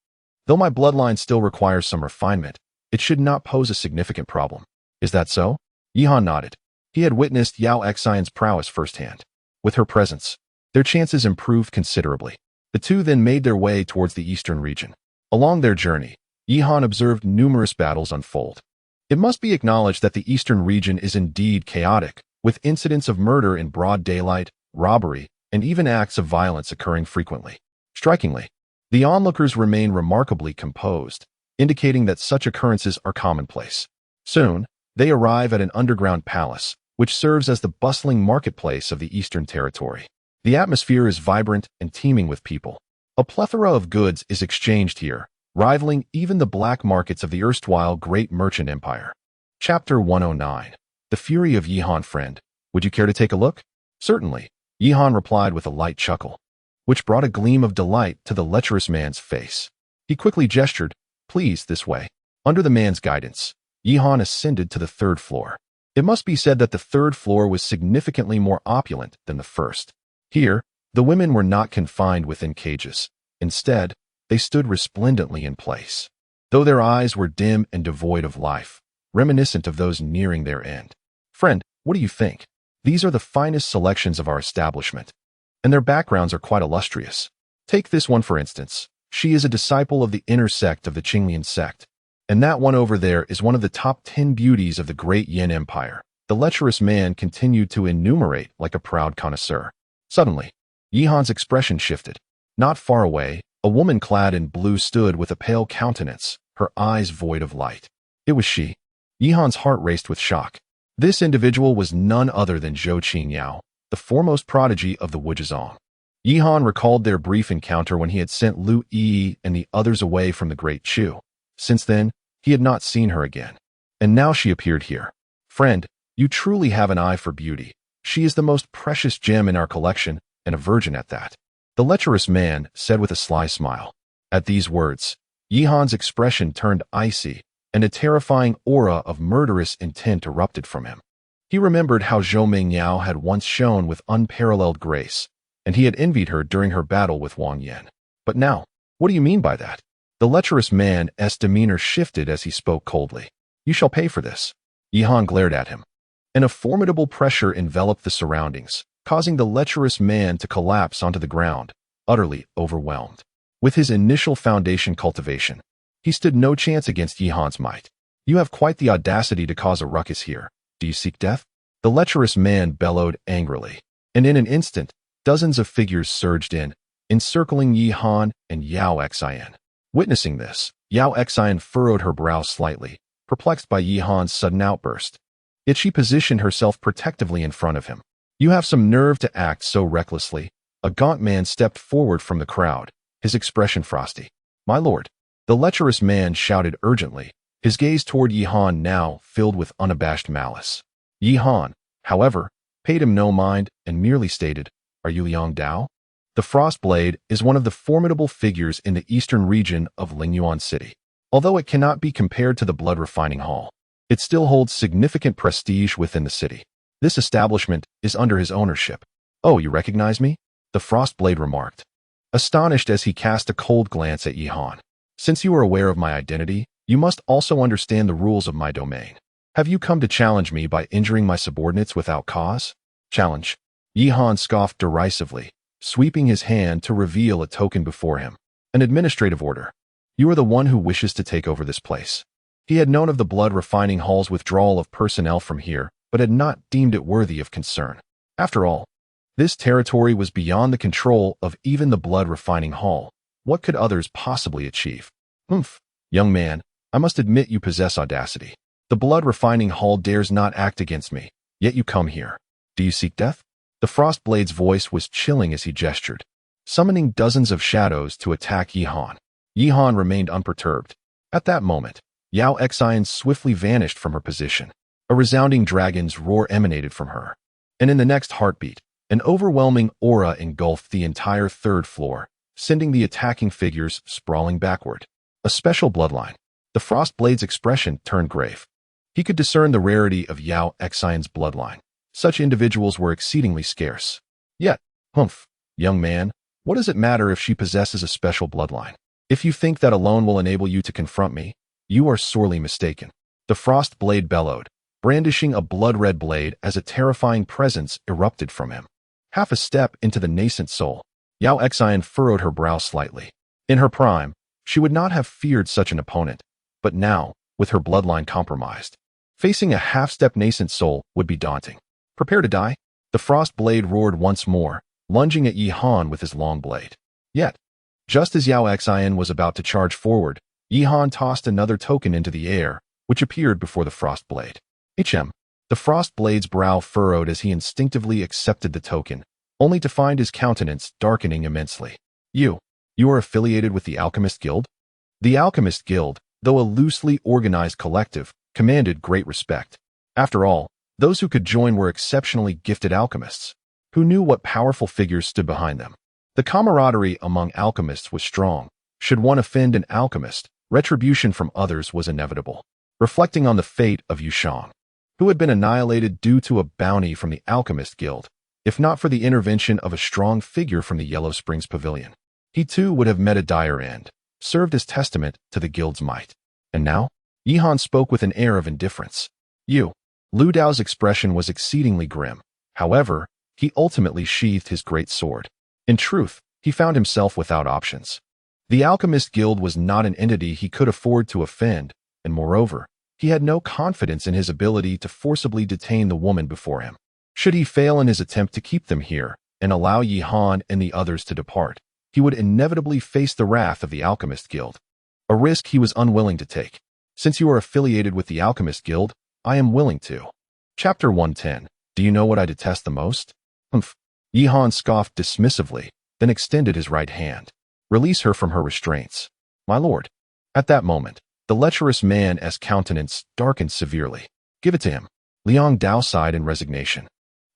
Though my bloodline still requires some refinement, it should not pose a significant problem. Is that so? Yihan nodded. He had witnessed Yao Xian's prowess firsthand. With her presence, their chances improved considerably. The two then made their way towards the eastern region. Along their journey, Yihan observed numerous battles unfold. It must be acknowledged that the eastern region is indeed chaotic, with incidents of murder in broad daylight, robbery, and even acts of violence occurring frequently. Strikingly, the onlookers remain remarkably composed, indicating that such occurrences are commonplace. Soon, they arrive at an underground palace, which serves as the bustling marketplace of the Eastern Territory. The atmosphere is vibrant and teeming with people. A plethora of goods is exchanged here, rivaling even the black markets of the erstwhile great merchant empire. Chapter 109. The Fury of Yihan. Friend, would you care to take a look? Certainly, Yihan replied with a light chuckle, which brought a gleam of delight to the lecherous man's face. He quickly gestured, please, this way. Under the man's guidance, Yihan ascended to the 3rd floor. It must be said that the 3rd floor was significantly more opulent than the first. Here, the women were not confined within cages. Instead, they stood resplendently in place, though their eyes were dim and devoid of life, reminiscent of those nearing their end. Friend, what do you think? These are the finest selections of our establishment, and their backgrounds are quite illustrious. Take this one for instance. She is a disciple of the inner sect of the Qinglian sect, and that one over there is one of the top 10 beauties of the great Yin Empire. The lecherous man continued to enumerate like a proud connoisseur. Suddenly, Yihan's expression shifted. Not far away, a woman clad in blue stood with a pale countenance, her eyes void of light. It was she. Yihan's heart raced with shock. This individual was none other than Zhou Qingyao, the foremost prodigy of the Wuzhizong. Yihan recalled their brief encounter when he had sent Lu Yi and the others away from the Great Chu. Since then, he had not seen her again. And now she appeared here. Friend, you truly have an eye for beauty. She is the most precious gem in our collection, and a virgin at that. The lecherous man said with a sly smile. At these words, Yihan's expression turned icy, and a terrifying aura of murderous intent erupted from him. He remembered how Zhou Mingyao had once shone with unparalleled grace, and he had envied her during her battle with Wang Yan. But now, what do you mean by that? The lecherous man's demeanor shifted as he spoke coldly. You shall pay for this. Yihan glared at him, and a formidable pressure enveloped the surroundings, causing the lecherous man to collapse onto the ground, utterly overwhelmed. With his initial foundation cultivation, he stood no chance against Yihan's might. You have quite the audacity to cause a ruckus here. Do you seek death? The lecherous man bellowed angrily, and in an instant, dozens of figures surged in, encircling Yi Han and Yao Xian. Witnessing this, Yao Xian furrowed her brow slightly, perplexed by Yi Han's sudden outburst. Yet she positioned herself protectively in front of him. You have some nerve to act so recklessly. A gaunt man stepped forward from the crowd, his expression frosty. My lord, the lecherous man shouted urgently, his gaze toward Yi Han now filled with unabashed malice. Yi Han, however, paid him no mind and merely stated, Are you Liang Dao? The Frostblade is one of the formidable figures in the eastern region of Lingyuan City. Although it cannot be compared to the Blood Refining Hall, it still holds significant prestige within the city. This establishment is under his ownership. Oh, you recognize me? The Frostblade remarked, astonished as he cast a cold glance at Yi Han. Since you are aware of my identity, you must also understand the rules of my domain. Have you come to challenge me by injuring my subordinates without cause? Challenge. Yi Han scoffed derisively, sweeping his hand to reveal a token before him. An administrative order. You are the one who wishes to take over this place. He had known of the Blood Refining Hall's withdrawal of personnel from here, but had not deemed it worthy of concern. After all, this territory was beyond the control of even the Blood Refining Hall. What could others possibly achieve? Young man, I must admit you possess audacity. The Blood Refining Hall dares not act against me, yet you come here. Do you seek death? The Frostblade's voice was chilling as he gestured, summoning dozens of shadows to attack Yi Han. Yi Han remained unperturbed. At that moment, Yao Xian swiftly vanished from her position. A resounding dragon's roar emanated from her. And in the next heartbeat, an overwhelming aura engulfed the entire third floor, sending the attacking figures sprawling backward. A special bloodline. The Frostblade's expression turned grave. He could discern the rarity of Yao Xian's bloodline. Such individuals were exceedingly scarce. Yet, young man, what does it matter if she possesses a special bloodline? If you think that alone will enable you to confront me, you are sorely mistaken. The Frostblade bellowed, brandishing a blood-red blade as a terrifying presence erupted from him. Half a step into the nascent soul, Yao Xian furrowed her brow slightly. In her prime, she would not have feared such an opponent, but now, with her bloodline compromised, facing a half-step nascent soul would be daunting. Prepare to die? The Frostblade roared once more, lunging at Yi Han with his long blade. Yet, just as Yao Xian was about to charge forward, Yi Han tossed another token into the air, which appeared before the Frostblade. The Frostblade's brow furrowed as he instinctively accepted the token, only to find his countenance darkening immensely. You are affiliated with the Alchemist Guild? The Alchemist Guild, though a loosely organized collective, commanded great respect. After all, those who could join were exceptionally gifted alchemists, who knew what powerful figures stood behind them. The camaraderie among alchemists was strong. Should one offend an alchemist, retribution from others was inevitable. Reflecting on the fate of Yushang, who had been annihilated due to a bounty from the Alchemist Guild, if not for the intervention of a strong figure from the Yellow Springs Pavilion, he too would have met a dire end, served as testament to the guild's might. And now, Yi Han spoke with an air of indifference. Lu Dao's expression was exceedingly grim. However, he ultimately sheathed his great sword. In truth, he found himself without options. The Alchemist Guild was not an entity he could afford to offend, and moreover, he had no confidence in his ability to forcibly detain the woman before him. Should he fail in his attempt to keep them here and allow Yi Han and the others to depart, he would inevitably face the wrath of the Alchemist Guild, a risk he was unwilling to take. Since you are affiliated with the Alchemist Guild, I am willing to. Chapter 110. Do you know what I detest the most? Yi Han scoffed dismissively, then extended his right hand. Release her from her restraints. My lord. At that moment, the lecherous man's countenance darkened severely. Give it to him. Liang Dao sighed in resignation.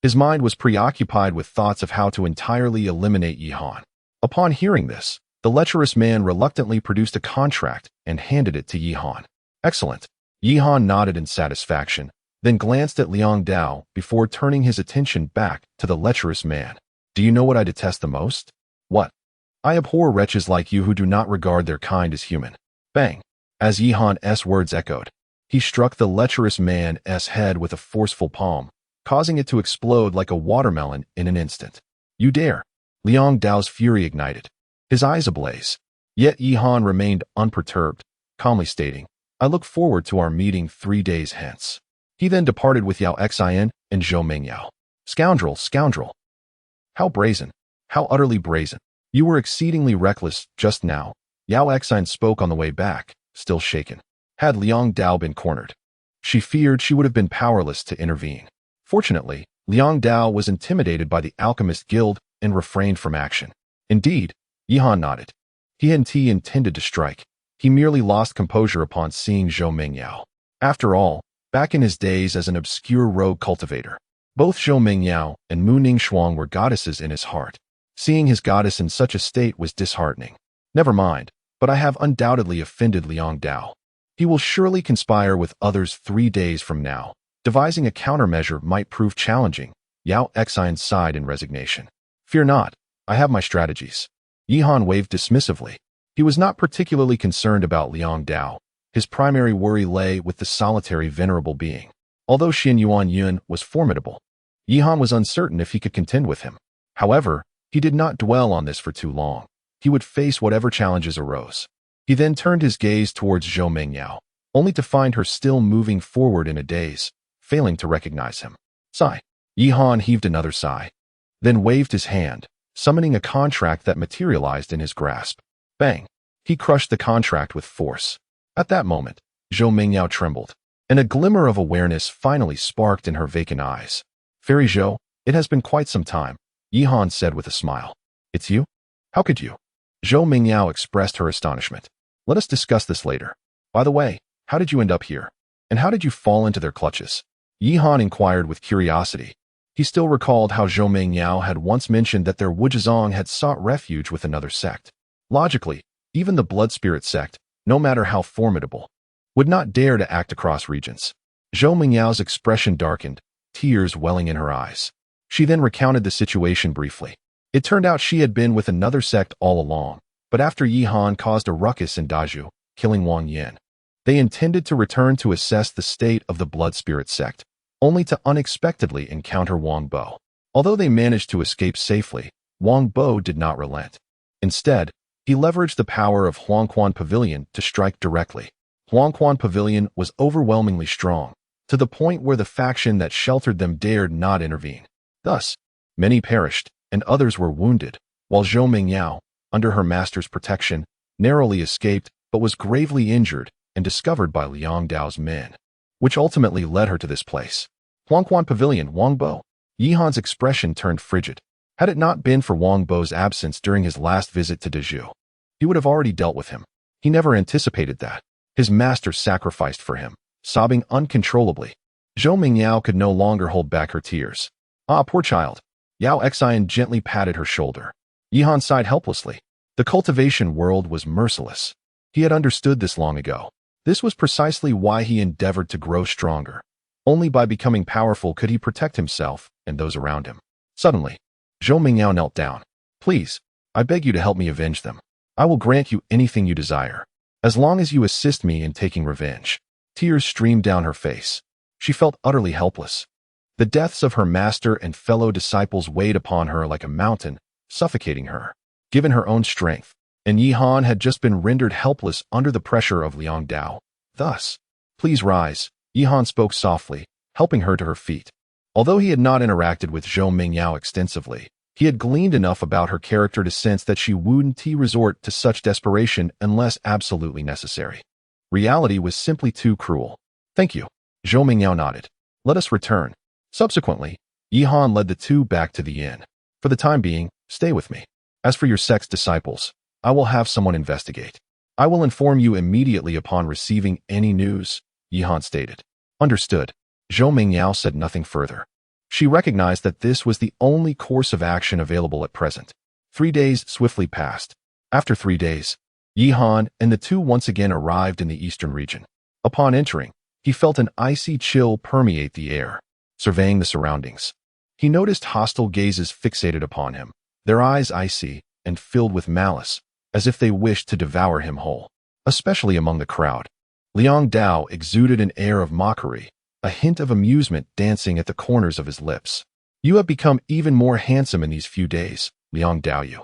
His mind was preoccupied with thoughts of how to entirely eliminate Yi Han. Upon hearing this, the lecherous man reluctantly produced a contract and handed it to Yi Han. Excellent. Yi Han nodded in satisfaction, then glanced at Liang Dao before turning his attention back to the lecherous man. Do you know what I detest the most? What? I abhor wretches like you who do not regard their kind as human. Bang. As Yi Han's words echoed, he struck the lecherous man's head with a forceful palm, causing it to explode like a watermelon in an instant. You dare. Liang Dao's fury ignited, his eyes ablaze. Yet Yi Han remained unperturbed, calmly stating, I look forward to our meeting 3 days hence. He then departed with Yao Xian and Zhou Mingyao. Scoundrel, scoundrel. How brazen. How utterly brazen. You were exceedingly reckless just now. Yao Xian spoke on the way back, still shaken. Had Liang Dao been cornered, she feared she would have been powerless to intervene. Fortunately, Liang Dao was intimidated by the Alchemist Guild and refrained from action. Indeed, Yihan nodded. He hadn't intended to strike. He merely lost composure upon seeing Zhou Mingyao. After all, back in his days as an obscure rogue cultivator, both Zhou Mingyao and Mu Ningxuang were goddesses in his heart. Seeing his goddess in such a state was disheartening. Never mind, but I have undoubtedly offended Liang Dao. He will surely conspire with others 3 days from now. Devising a countermeasure might prove challenging. Yao Xian sighed in resignation. Fear not, I have my strategies. Yihan waved dismissively. He was not particularly concerned about Liang Dao. His primary worry lay with the solitary venerable being. Although Xin Yuan Yun was formidable, Yihan was uncertain if he could contend with him. However, he did not dwell on this for too long. He would face whatever challenges arose. He then turned his gaze towards Zhou Mingyao, only to find her still moving forward in a daze, failing to recognize him. Sigh. Yihan heaved another sigh, then waved his hand, summoning a contract that materialized in his grasp. Bang! He crushed the contract with force. At that moment, Zhou Mingyao trembled, and a glimmer of awareness finally sparked in her vacant eyes. Fairy Zhou, it has been quite some time, Yihan said with a smile. It's you? How could you? Zhou Mingyao expressed her astonishment. Let us discuss this later. By the way, how did you end up here? And how did you fall into their clutches? Yihan inquired with curiosity. He still recalled how Zhou Mingyao had once mentioned that their Wuzhizong had sought refuge with another sect. Logically, even the Blood Spirit sect, no matter how formidable, would not dare to act across regions. Zhou Mingyao's expression darkened, tears welling in her eyes. She then recounted the situation briefly. It turned out she had been with another sect all along, but after Yihan caused a ruckus in Dazhu, killing Wang Yin, they intended to return to assess the state of the Blood Spirit sect, only to unexpectedly encounter Wang Bo. Although they managed to escape safely, Wang Bo did not relent. Instead, he leveraged the power of Huangquan Pavilion to strike directly. Huangquan Pavilion was overwhelmingly strong, to the point where the faction that sheltered them dared not intervene. Thus, many perished, and others were wounded, while Zhou Mingyao, under her master's protection, narrowly escaped but was gravely injured and discovered by Liang Dao's men, which ultimately led her to this place. Huangquan Pavilion, Wang Bo. Yihan's expression turned frigid. Had it not been for Wang Bo's absence during his last visit to Dazhu, he would have already dealt with him. He never anticipated that. His master sacrificed for him, sobbing uncontrollably. Zhou Mingyao could no longer hold back her tears. Ah, poor child. Yao Xian gently patted her shoulder. Yihan sighed helplessly. The cultivation world was merciless. He had understood this long ago. This was precisely why he endeavored to grow stronger. Only by becoming powerful could he protect himself and those around him. Suddenly, Zhou Mingyao knelt down. Please, I beg you to help me avenge them. I will grant you anything you desire, as long as you assist me in taking revenge. Tears streamed down her face. She felt utterly helpless. The deaths of her master and fellow disciples weighed upon her like a mountain, suffocating her. Given her own strength, and Yihan had just been rendered helpless under the pressure of Liang Dao. Thus, please rise, Yihan spoke softly, helping her to her feet. Although he had not interacted with Zhou Mingyao extensively, he had gleaned enough about her character to sense that she wouldn't resort to such desperation unless absolutely necessary. Reality was simply too cruel. Thank you. Zhou Mingyao nodded. Let us return. Subsequently, Yihan led the two back to the inn. For the time being, stay with me. As for your sect's disciples, I will have someone investigate. I will inform you immediately upon receiving any news, Yihan stated. Understood. Zhou Mingyao said nothing further. She recognized that this was the only course of action available at present. 3 days swiftly passed. After 3 days, Yihan and the two once again arrived in the eastern region. Upon entering, he felt an icy chill permeate the air. Surveying the surroundings, he noticed hostile gazes fixated upon him, their eyes icy and filled with malice, as if they wished to devour him whole. Especially among the crowd, Liang Dao exuded an air of mockery, a hint of amusement dancing at the corners of his lips. You have become even more handsome in these few days, Liang Dao.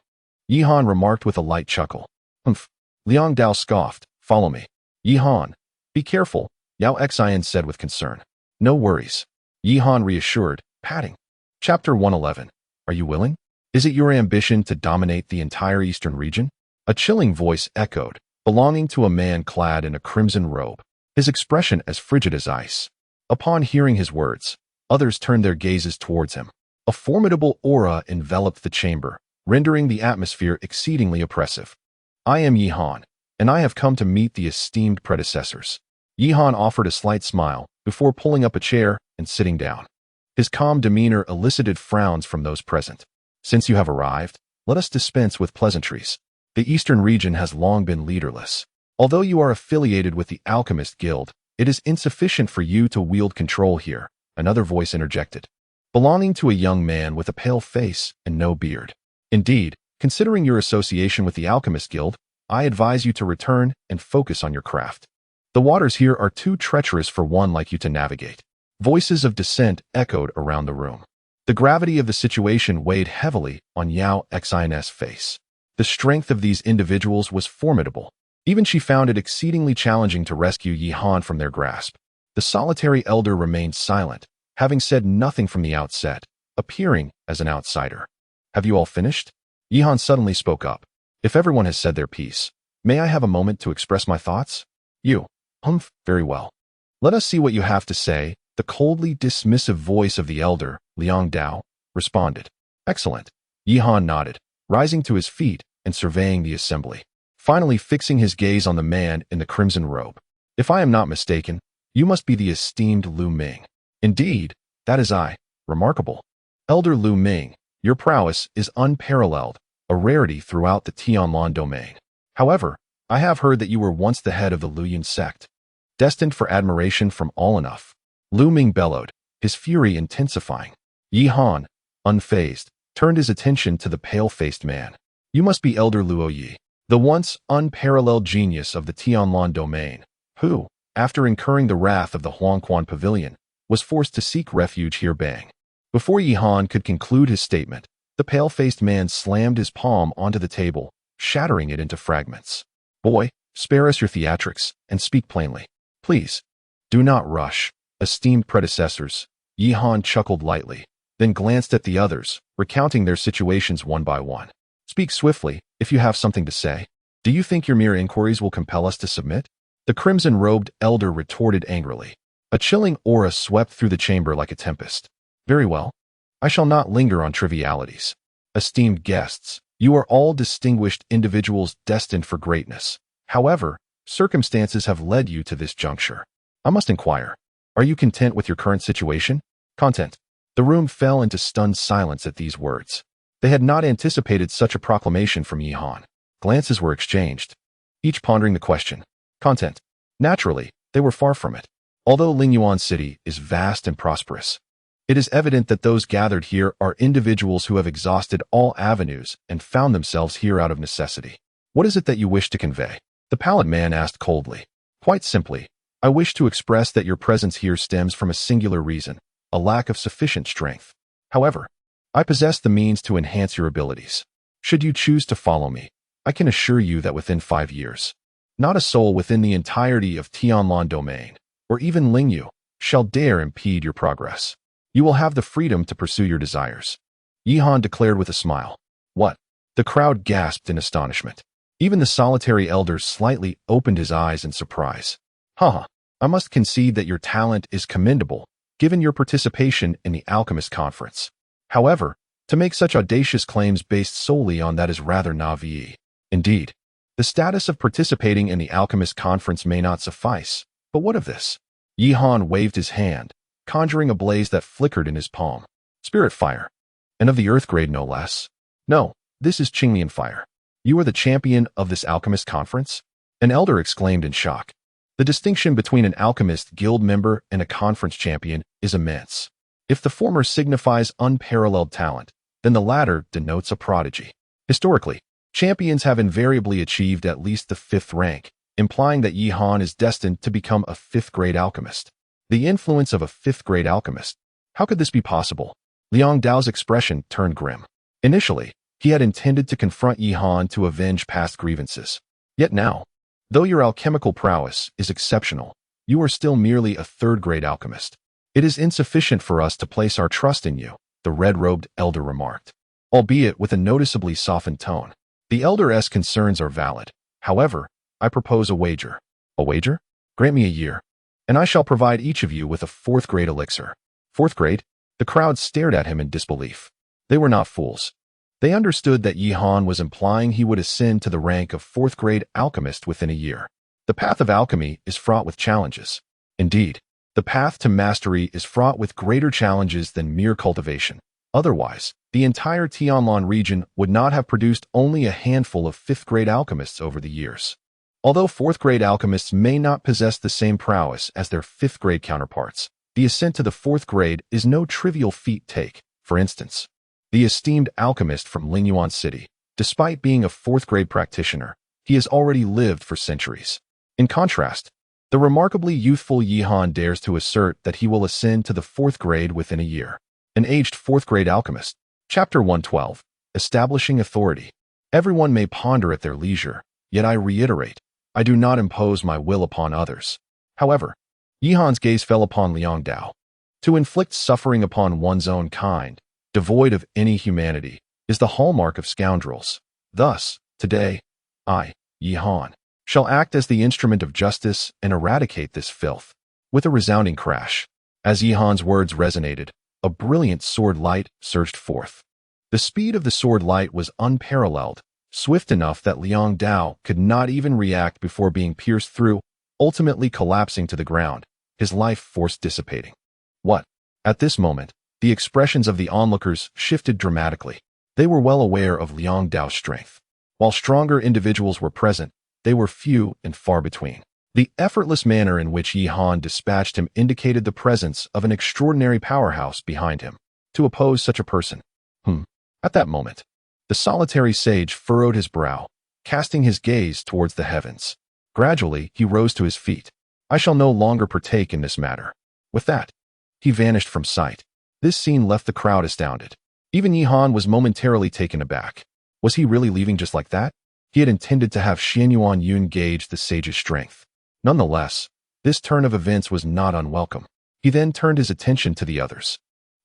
Yihan remarked with a light chuckle. Humph. Liang Dao scoffed. Follow me. Yihan, Be careful, Yao Xian said with concern. No worries. Yi Han reassured, patting. Chapter 111. Are you willing? Is it your ambition to dominate the entire eastern region? A chilling voice echoed, belonging to a man clad in a crimson robe, his expression as frigid as ice. Upon hearing his words, others turned their gazes towards him. A formidable aura enveloped the chamber, rendering the atmosphere exceedingly oppressive. I am Yi Han, and I have come to meet the esteemed predecessors. Yi Han offered a slight smile before pulling up a chair and sitting down. His calm demeanor elicited frowns from those present. Since you have arrived, let us dispense with pleasantries. The eastern region has long been leaderless. Although you are affiliated with the Alchemist Guild, it is insufficient for you to wield control here, another voice interjected, belonging to a young man with a pale face and no beard. Indeed, considering your association with the Alchemist Guild, I advise you to return and focus on your craft. The waters here are too treacherous for one like you to navigate. Voices of dissent echoed around the room. The gravity of the situation weighed heavily on Yao Xian's face. The strength of these individuals was formidable. Even she found it exceedingly challenging to rescue Yi Han from their grasp. The solitary elder remained silent, having said nothing from the outset, appearing as an outsider. Have you all finished? Yi Han suddenly spoke up. If everyone has said their piece, may I have a moment to express my thoughts? You. Very well. Let us see what you have to say. The coldly dismissive voice of the elder, Liang Dao, responded. Excellent. Yi Han nodded, rising to his feet and surveying the assembly, finally fixing his gaze on the man in the crimson robe. If I am not mistaken, you must be the esteemed Lu Ming. Indeed, that is I. Remarkable. Elder Lu Ming, your prowess is unparalleled, a rarity throughout the Tianlan domain. However, I have heard that you were once the head of the Luoyuan sect, destined for admiration from all enough. Lu Ming bellowed, his fury intensifying. Yi Han, unfazed, turned his attention to the pale-faced man. You must be Elder Luo Yi, the once unparalleled genius of the Tianlan domain, who, after incurring the wrath of the Huangquan Pavilion, was forced to seek refuge here. Bang. Before Yi Han could conclude his statement, the pale-faced man slammed his palm onto the table, shattering it into fragments. Boy, spare us your theatrics, and speak plainly. Please. Do not rush. Esteemed predecessors, Yi Han chuckled lightly, then glanced at the others, recounting their situations one by one. Speak swiftly, if you have something to say. Do you think your mere inquiries will compel us to submit? The crimson-robed elder retorted angrily. A chilling aura swept through the chamber like a tempest. Very well. I shall not linger on trivialities. Esteemed guests, you are all distinguished individuals destined for greatness. However, circumstances have led you to this juncture. I must inquire. Are you content with your current situation? Content. The room fell into stunned silence at these words. They had not anticipated such a proclamation from Yi Han. Glances were exchanged, each pondering the question. Content. Naturally, they were far from it. Although Lingyuan City is vast and prosperous, it is evident that those gathered here are individuals who have exhausted all avenues and found themselves here out of necessity. What is it that you wish to convey? The pallid man asked coldly. Quite simply, I wish to express that your presence here stems from a singular reason, a lack of sufficient strength. However, I possess the means to enhance your abilities. Should you choose to follow me, I can assure you that within 5 years, not a soul within the entirety of Tianlan domain, or even Lingyu, shall dare impede your progress. You will have the freedom to pursue your desires. Yi Han declared with a smile. What? The crowd gasped in astonishment. Even the solitary elder slightly opened his eyes in surprise. Haha, I must concede that your talent is commendable, given your participation in the Alchemist Conference. However, to make such audacious claims based solely on that is rather naive. Indeed, the status of participating in the Alchemist Conference may not suffice, but what of this? Yi Han waved his hand, conjuring a blaze that flickered in his palm. Spirit fire. And of the earth grade no less. No, this is Qinglian fire. You are the champion of this Alchemist Conference? An elder exclaimed in shock. The distinction between an Alchemist Guild member and a conference champion is immense. If the former signifies unparalleled talent, then the latter denotes a prodigy. Historically, champions have invariably achieved at least the 5th rank, implying that Yi Han is destined to become a 5th-grade alchemist. The influence of a 5th-grade alchemist. How could this be possible? Liang Dao's expression turned grim. Initially, he had intended to confront Yi Han to avenge past grievances. Yet now, though your alchemical prowess is exceptional, You are still merely a third-grade alchemist. It is insufficient for us to place our trust in you, the red-robed elder remarked, albeit with a noticeably softened tone. The elder's concerns are valid. However, I propose a wager. A wager? Grant me a year, and I shall provide each of you with a fourth-grade elixir. Fourth grade? The crowd stared at him in disbelief. They were not fools. They understood that Yihan was implying he would ascend to the rank of fourth-grade alchemist within a year. The path of alchemy is fraught with challenges. Indeed, the path to mastery is fraught with greater challenges than mere cultivation. Otherwise, the entire Tianlan region would not have produced only a handful of fifth-grade alchemists over the years. Although fourth-grade alchemists may not possess the same prowess as their fifth-grade counterparts, the ascent to the fourth grade is no trivial feat. Take, for instance, the esteemed alchemist from Lingyuan City. Despite being a fourth-grade practitioner, he has already lived for centuries. In contrast, the remarkably youthful Yihan dares to assert that he will ascend to the fourth grade within a year. An aged fourth-grade alchemist. Chapter 112. Establishing Authority. Everyone may ponder at their leisure, yet I reiterate, I do not impose my will upon others. However, Yihan's gaze fell upon Liang Dao. To inflict suffering upon one's own kind, devoid of any humanity, is the hallmark of scoundrels. Thus, today, I, Yihan, shall act as the instrument of justice and eradicate this filth. With a resounding crash, as Yihan's words resonated, a brilliant sword light surged forth. The speed of the sword light was unparalleled, swift enough that Liang Dao could not even react before being pierced through, ultimately collapsing to the ground, his life force dissipating. What? At this moment, the expressions of the onlookers shifted dramatically. They were well aware of Liang Dao's strength. While stronger individuals were present, they were few and far between. The effortless manner in which Yihan dispatched him indicated the presence of an extraordinary powerhouse behind him. To oppose such a person. At that moment, the solitary sage furrowed his brow, casting his gaze towards the heavens. Gradually, he rose to his feet. I shall no longer partake in this matter. With that, he vanished from sight. This scene left the crowd astounded. Even Yihan was momentarily taken aback. Was he really leaving just like that? He had intended to have Xianyuan Yun gauge the sage's strength. Nonetheless, this turn of events was not unwelcome. He then turned his attention to the others.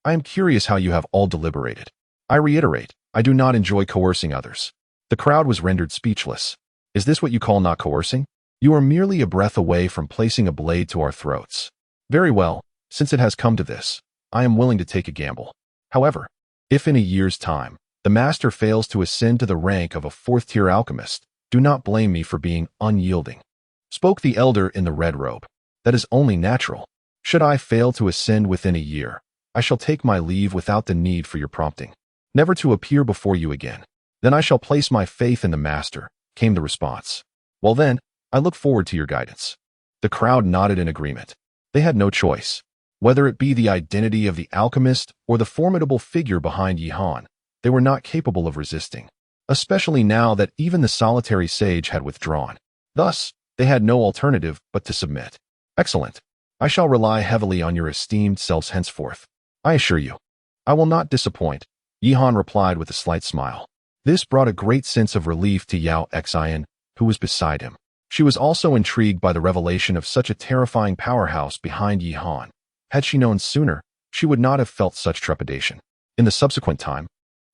I am curious how you have all deliberated. I reiterate, I do not enjoy coercing others. The crowd was rendered speechless. Is this what you call not coercing? You are merely a breath away from placing a blade to our throats. Very well, since it has come to this, I am willing to take a gamble. However, if in a year's time, the master fails to ascend to the rank of a fourth-tier alchemist, do not blame me for being unyielding. Spoke the elder in the red robe. That is only natural. Should I fail to ascend within a year, I shall take my leave without the need for your prompting, never to appear before you again. Then I shall place my faith in the master, came the response. Well then, I look forward to your guidance. The crowd nodded in agreement. They had no choice. Whether it be the identity of the alchemist or the formidable figure behind Yihan, they were not capable of resisting, especially now that even the solitary sage had withdrawn. Thus, they had no alternative but to submit. Excellent. I shall rely heavily on your esteemed selves henceforth. I assure you, I will not disappoint, Yihan replied with a slight smile. This brought a great sense of relief to Yao Xian, who was beside him. She was also intrigued by the revelation of such a terrifying powerhouse behind Yihan. Had she known sooner, she would not have felt such trepidation. In the subsequent time,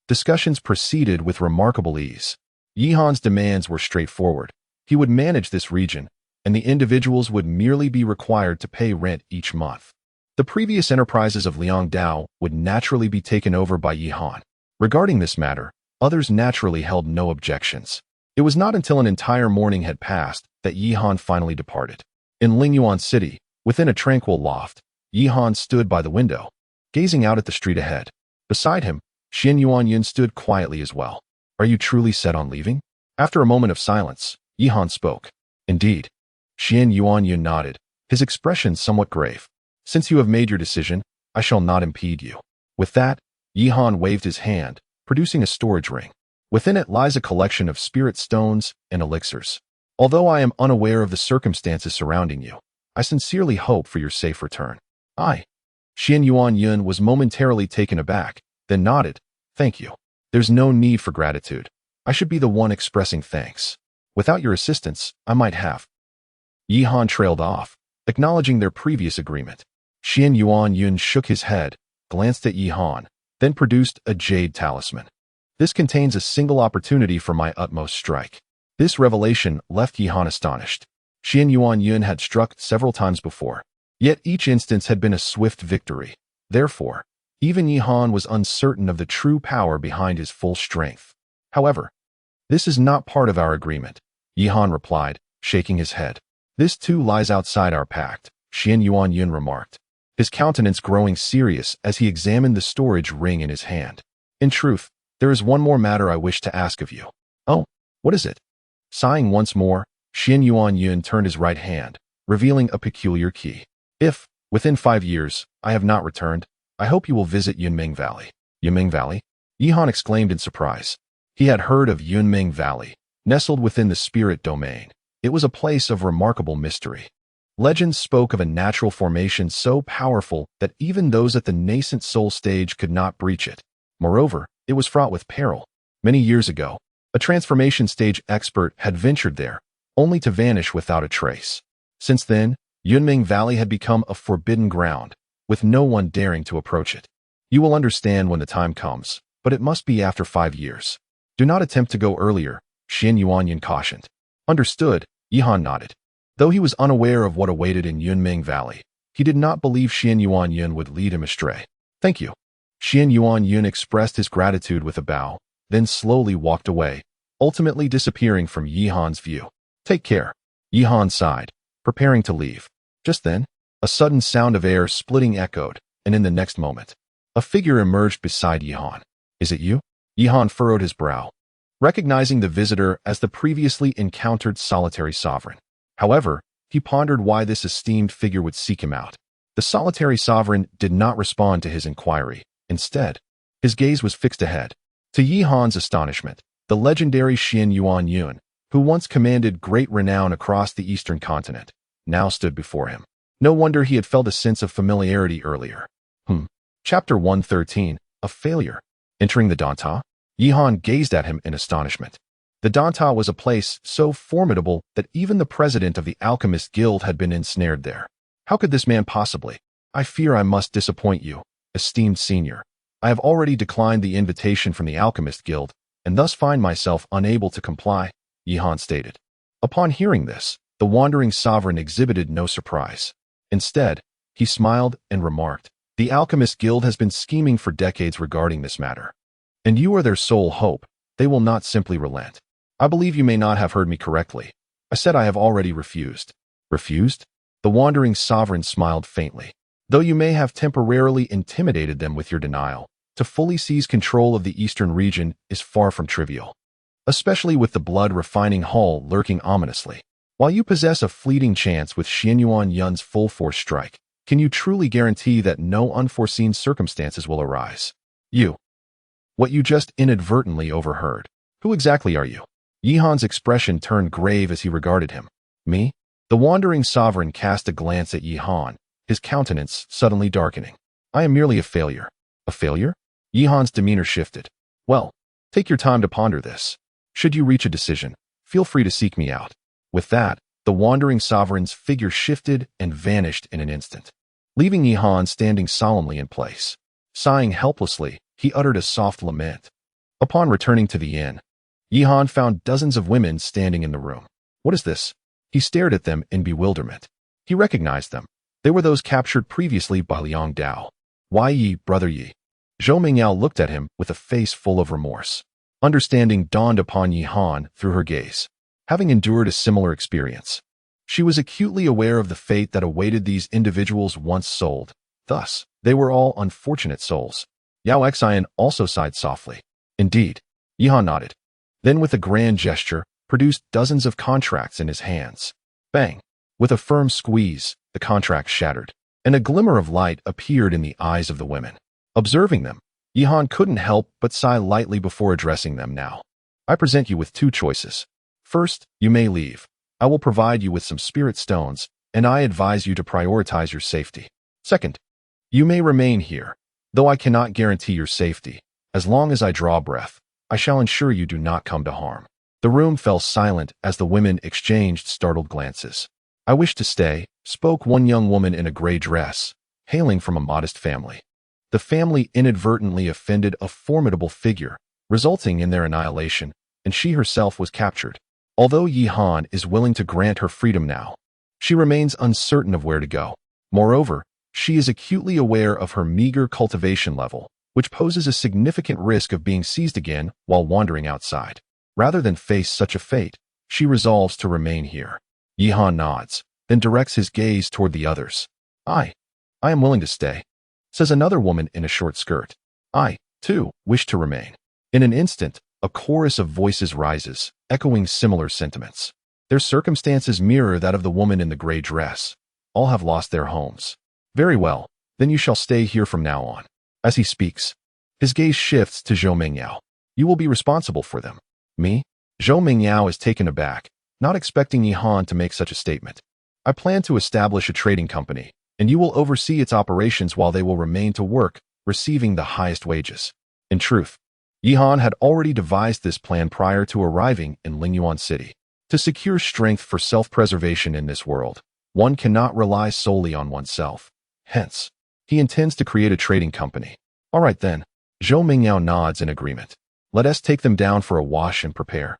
discussions proceeded with remarkable ease. Yihan's demands were straightforward. He would manage this region, and the individuals would merely be required to pay rent each month. The previous enterprises of Liang Dao would naturally be taken over by Yihan. Regarding this matter, others naturally held no objections. It was not until an entire morning had passed that Yihan finally departed. In Lingyuan City, within a tranquil loft, Yihan stood by the window, gazing out at the street ahead. Beside him, Xianyuan Yun stood quietly as well. Are you truly set on leaving? After a moment of silence, Yihan spoke. Indeed. Xianyuan Yun nodded, his expression somewhat grave. Since you have made your decision, I shall not impede you. With that, Yihan waved his hand, producing a storage ring. Within it lies a collection of spirit stones and elixirs. Although I am unaware of the circumstances surrounding you, I sincerely hope for your safe return. Xianyuan Yun was momentarily taken aback, then nodded. Thank you. There's no need for gratitude. I should be the one expressing thanks. Without your assistance, I might have. Yihan trailed off, acknowledging their previous agreement. Xian Yuan Yun shook his head, glanced at Yi Han, then produced a jade talisman. This contains a single opportunity for my utmost strike. This revelation left Yi Han astonished. Xian Yuan Yun had struck several times before, yet each instance had been a swift victory. Therefore, even Yi Han was uncertain of the true power behind his full strength. However, this is not part of our agreement, Yi Han replied, shaking his head. This too lies outside our pact, Xian Yuan Yun remarked, his countenance growing serious as he examined the storage ring in his hand. In truth, there is one more matter I wish to ask of you. Oh, what is it? Sighing once more, Xian Yuan Yun turned his right hand, revealing a peculiar key. If, within 5 years, I have not returned, I hope you will visit Yunming Valley. Yunming Valley? Yi Han exclaimed in surprise. He had heard of Yunming Valley, nestled within the spirit domain. It was a place of remarkable mystery. Legends spoke of a natural formation so powerful that even those at the nascent soul stage could not breach it. Moreover, it was fraught with peril. Many years ago, a transformation stage expert had ventured there, only to vanish without a trace. Since then, Yunming Valley had become a forbidden ground, with no one daring to approach it. You will understand when the time comes, but it must be after 5 years. Do not attempt to go earlier, Xian Yuanyun cautioned. Understood, Yi Han nodded. Though he was unaware of what awaited in Yunming Valley, he did not believe Xian Yuanyun would lead him astray. Thank you. Xian Yuanyun expressed his gratitude with a bow, then slowly walked away, ultimately disappearing from Yi Han's view. Take care. Yi Han sighed, preparing to leave. Just then, a sudden sound of air splitting echoed, and in the next moment, a figure emerged beside Yi Han. Is it you? Yi Han furrowed his brow, recognizing the visitor as the previously encountered solitary sovereign. However, he pondered why this esteemed figure would seek him out. The solitary sovereign did not respond to his inquiry. Instead, his gaze was fixed ahead. To Yi Han's astonishment, the legendary Xian Yuan Yun, who once commanded great renown across the eastern continent, now stood before him. No wonder he had felt a sense of familiarity earlier. Chapter 113, A Failure. Entering the Danta, Yi Han gazed at him in astonishment. The Danta was a place so formidable that even the president of the Alchemist Guild had been ensnared there. How could this man possibly? I fear I must disappoint you, esteemed senior. I have already declined the invitation from the Alchemist Guild, and thus find myself unable to comply, Yi Han stated. Upon hearing this, the wandering sovereign exhibited no surprise. Instead, he smiled and remarked, The Alchemist Guild has been scheming for decades regarding this matter. And you are their sole hope. They will not simply relent. I believe you may not have heard me correctly. I said I have already refused. Refused? The wandering sovereign smiled faintly. Though you may have temporarily intimidated them with your denial, to fully seize control of the eastern region is far from trivial, especially with the blood-refining hull lurking ominously. While you possess a fleeting chance with Xian Yuan Yun's full-force strike, can you truly guarantee that no unforeseen circumstances will arise? You. What you just inadvertently overheard. Who exactly are you? Yi Han's expression turned grave as he regarded him. Me? The wandering sovereign cast a glance at Yi Han, his countenance suddenly darkening. I am merely a failure. A failure? Yi Han's demeanor shifted. Well, take your time to ponder this. Should you reach a decision, feel free to seek me out. With that, the wandering sovereign's figure shifted and vanished in an instant, leaving Yi Han standing solemnly in place. Sighing helplessly, he uttered a soft lament. Upon returning to the inn, Yi Han found dozens of women standing in the room. What is this? He stared at them in bewilderment. He recognized them. They were those captured previously by Liang Dao. Why Yi, brother Yi? Zhou Mingyao looked at him with a face full of remorse. Understanding dawned upon Yi Han through her gaze. Having endured a similar experience, she was acutely aware of the fate that awaited these individuals once sold. Thus, they were all unfortunate souls. Yao Xian also sighed softly. Indeed. Yi Han nodded. Then with a grand gesture, produced dozens of contracts in his hands. Bang! With a firm squeeze, the contract shattered, and a glimmer of light appeared in the eyes of the women. Observing them, Yi Han couldn't help but sigh lightly before addressing them now. I present you with 2 choices. First, you may leave. I will provide you with some spirit stones, and I advise you to prioritize your safety. Second, you may remain here, though I cannot guarantee your safety. As long as I draw breath, I shall ensure you do not come to harm. The room fell silent as the women exchanged startled glances. I wish to stay, spoke one young woman in a gray dress, hailing from a modest family. The family inadvertently offended a formidable figure, resulting in their annihilation, and she herself was captured. Although Yi Han is willing to grant her freedom now, she remains uncertain of where to go. Moreover, she is acutely aware of her meager cultivation level, which poses a significant risk of being seized again while wandering outside. Rather than face such a fate, she resolves to remain here. Yi Han nods, then directs his gaze toward the others. I am willing to stay, says another woman in a short skirt. I, too, wish to remain. In an instant, a chorus of voices rises, echoing similar sentiments. Their circumstances mirror that of the woman in the gray dress. All have lost their homes. Very well, then you shall stay here from now on. As he speaks, his gaze shifts to Zhou Mingyao. You will be responsible for them. Me? Zhou Mingyao is taken aback, not expecting Yi Han to make such a statement. I plan to establish a trading company, and you will oversee its operations while they will remain to work, receiving the highest wages. In truth, Yi Han had already devised this plan prior to arriving in Lingyuan City. To secure strength for self-preservation in this world, one cannot rely solely on oneself. Hence, he intends to create a trading company. All right then, Zhou Mingyao nods in agreement. Let us take them down for a wash and prepare,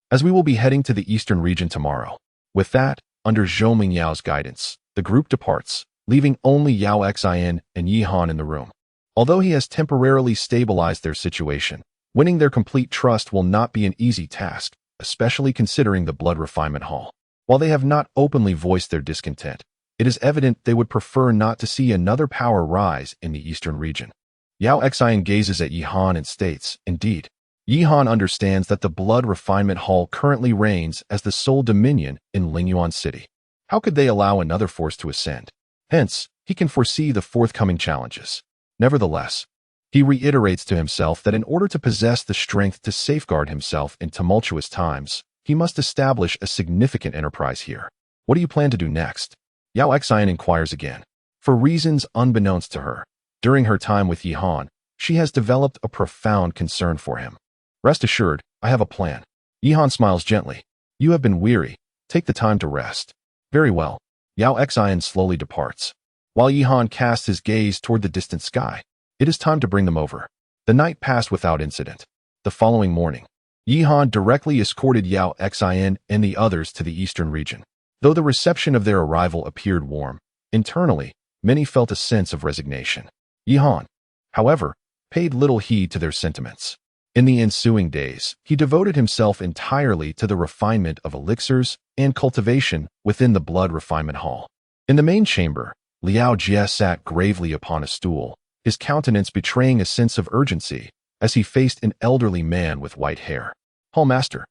as we will be heading to the eastern region tomorrow. With that, under Zhou Mingyao's guidance, the group departs, leaving only Yao Xian and Yi Han in the room. Although he has temporarily stabilized their situation, winning their complete trust will not be an easy task, especially considering the Blood Refinement Hall. While they have not openly voiced their discontent, it is evident they would prefer not to see another power rise in the eastern region. Yao Xian gazes at Yi Han and states, indeed, Yi Han understands that the Blood Refinement Hall currently reigns as the sole dominion in Lingyuan City. How could they allow another force to ascend? Hence, he can foresee the forthcoming challenges. Nevertheless, he reiterates to himself that in order to possess the strength to safeguard himself in tumultuous times, he must establish a significant enterprise here. What do you plan to do next? Yao Xian inquires again. For reasons unbeknownst to her, during her time with Yi Han, she has developed a profound concern for him. Rest assured, I have a plan. Yi Han smiles gently. You have been weary. Take the time to rest. Very well. Yao Xian slowly departs, while Yi Han casts his gaze toward the distant sky. It is time to bring them over. The night passed without incident. The following morning, Yi Han directly escorted Yao Xian and the others to the eastern region. Though the reception of their arrival appeared warm, internally, many felt a sense of resignation. Yi Han, however, paid little heed to their sentiments. In the ensuing days, he devoted himself entirely to the refinement of elixirs and cultivation within the Blood Refinement Hall. In the main chamber, Liao Jie sat gravely upon a stool, his countenance betraying a sense of urgency as he faced an elderly man with white hair. Hall Master,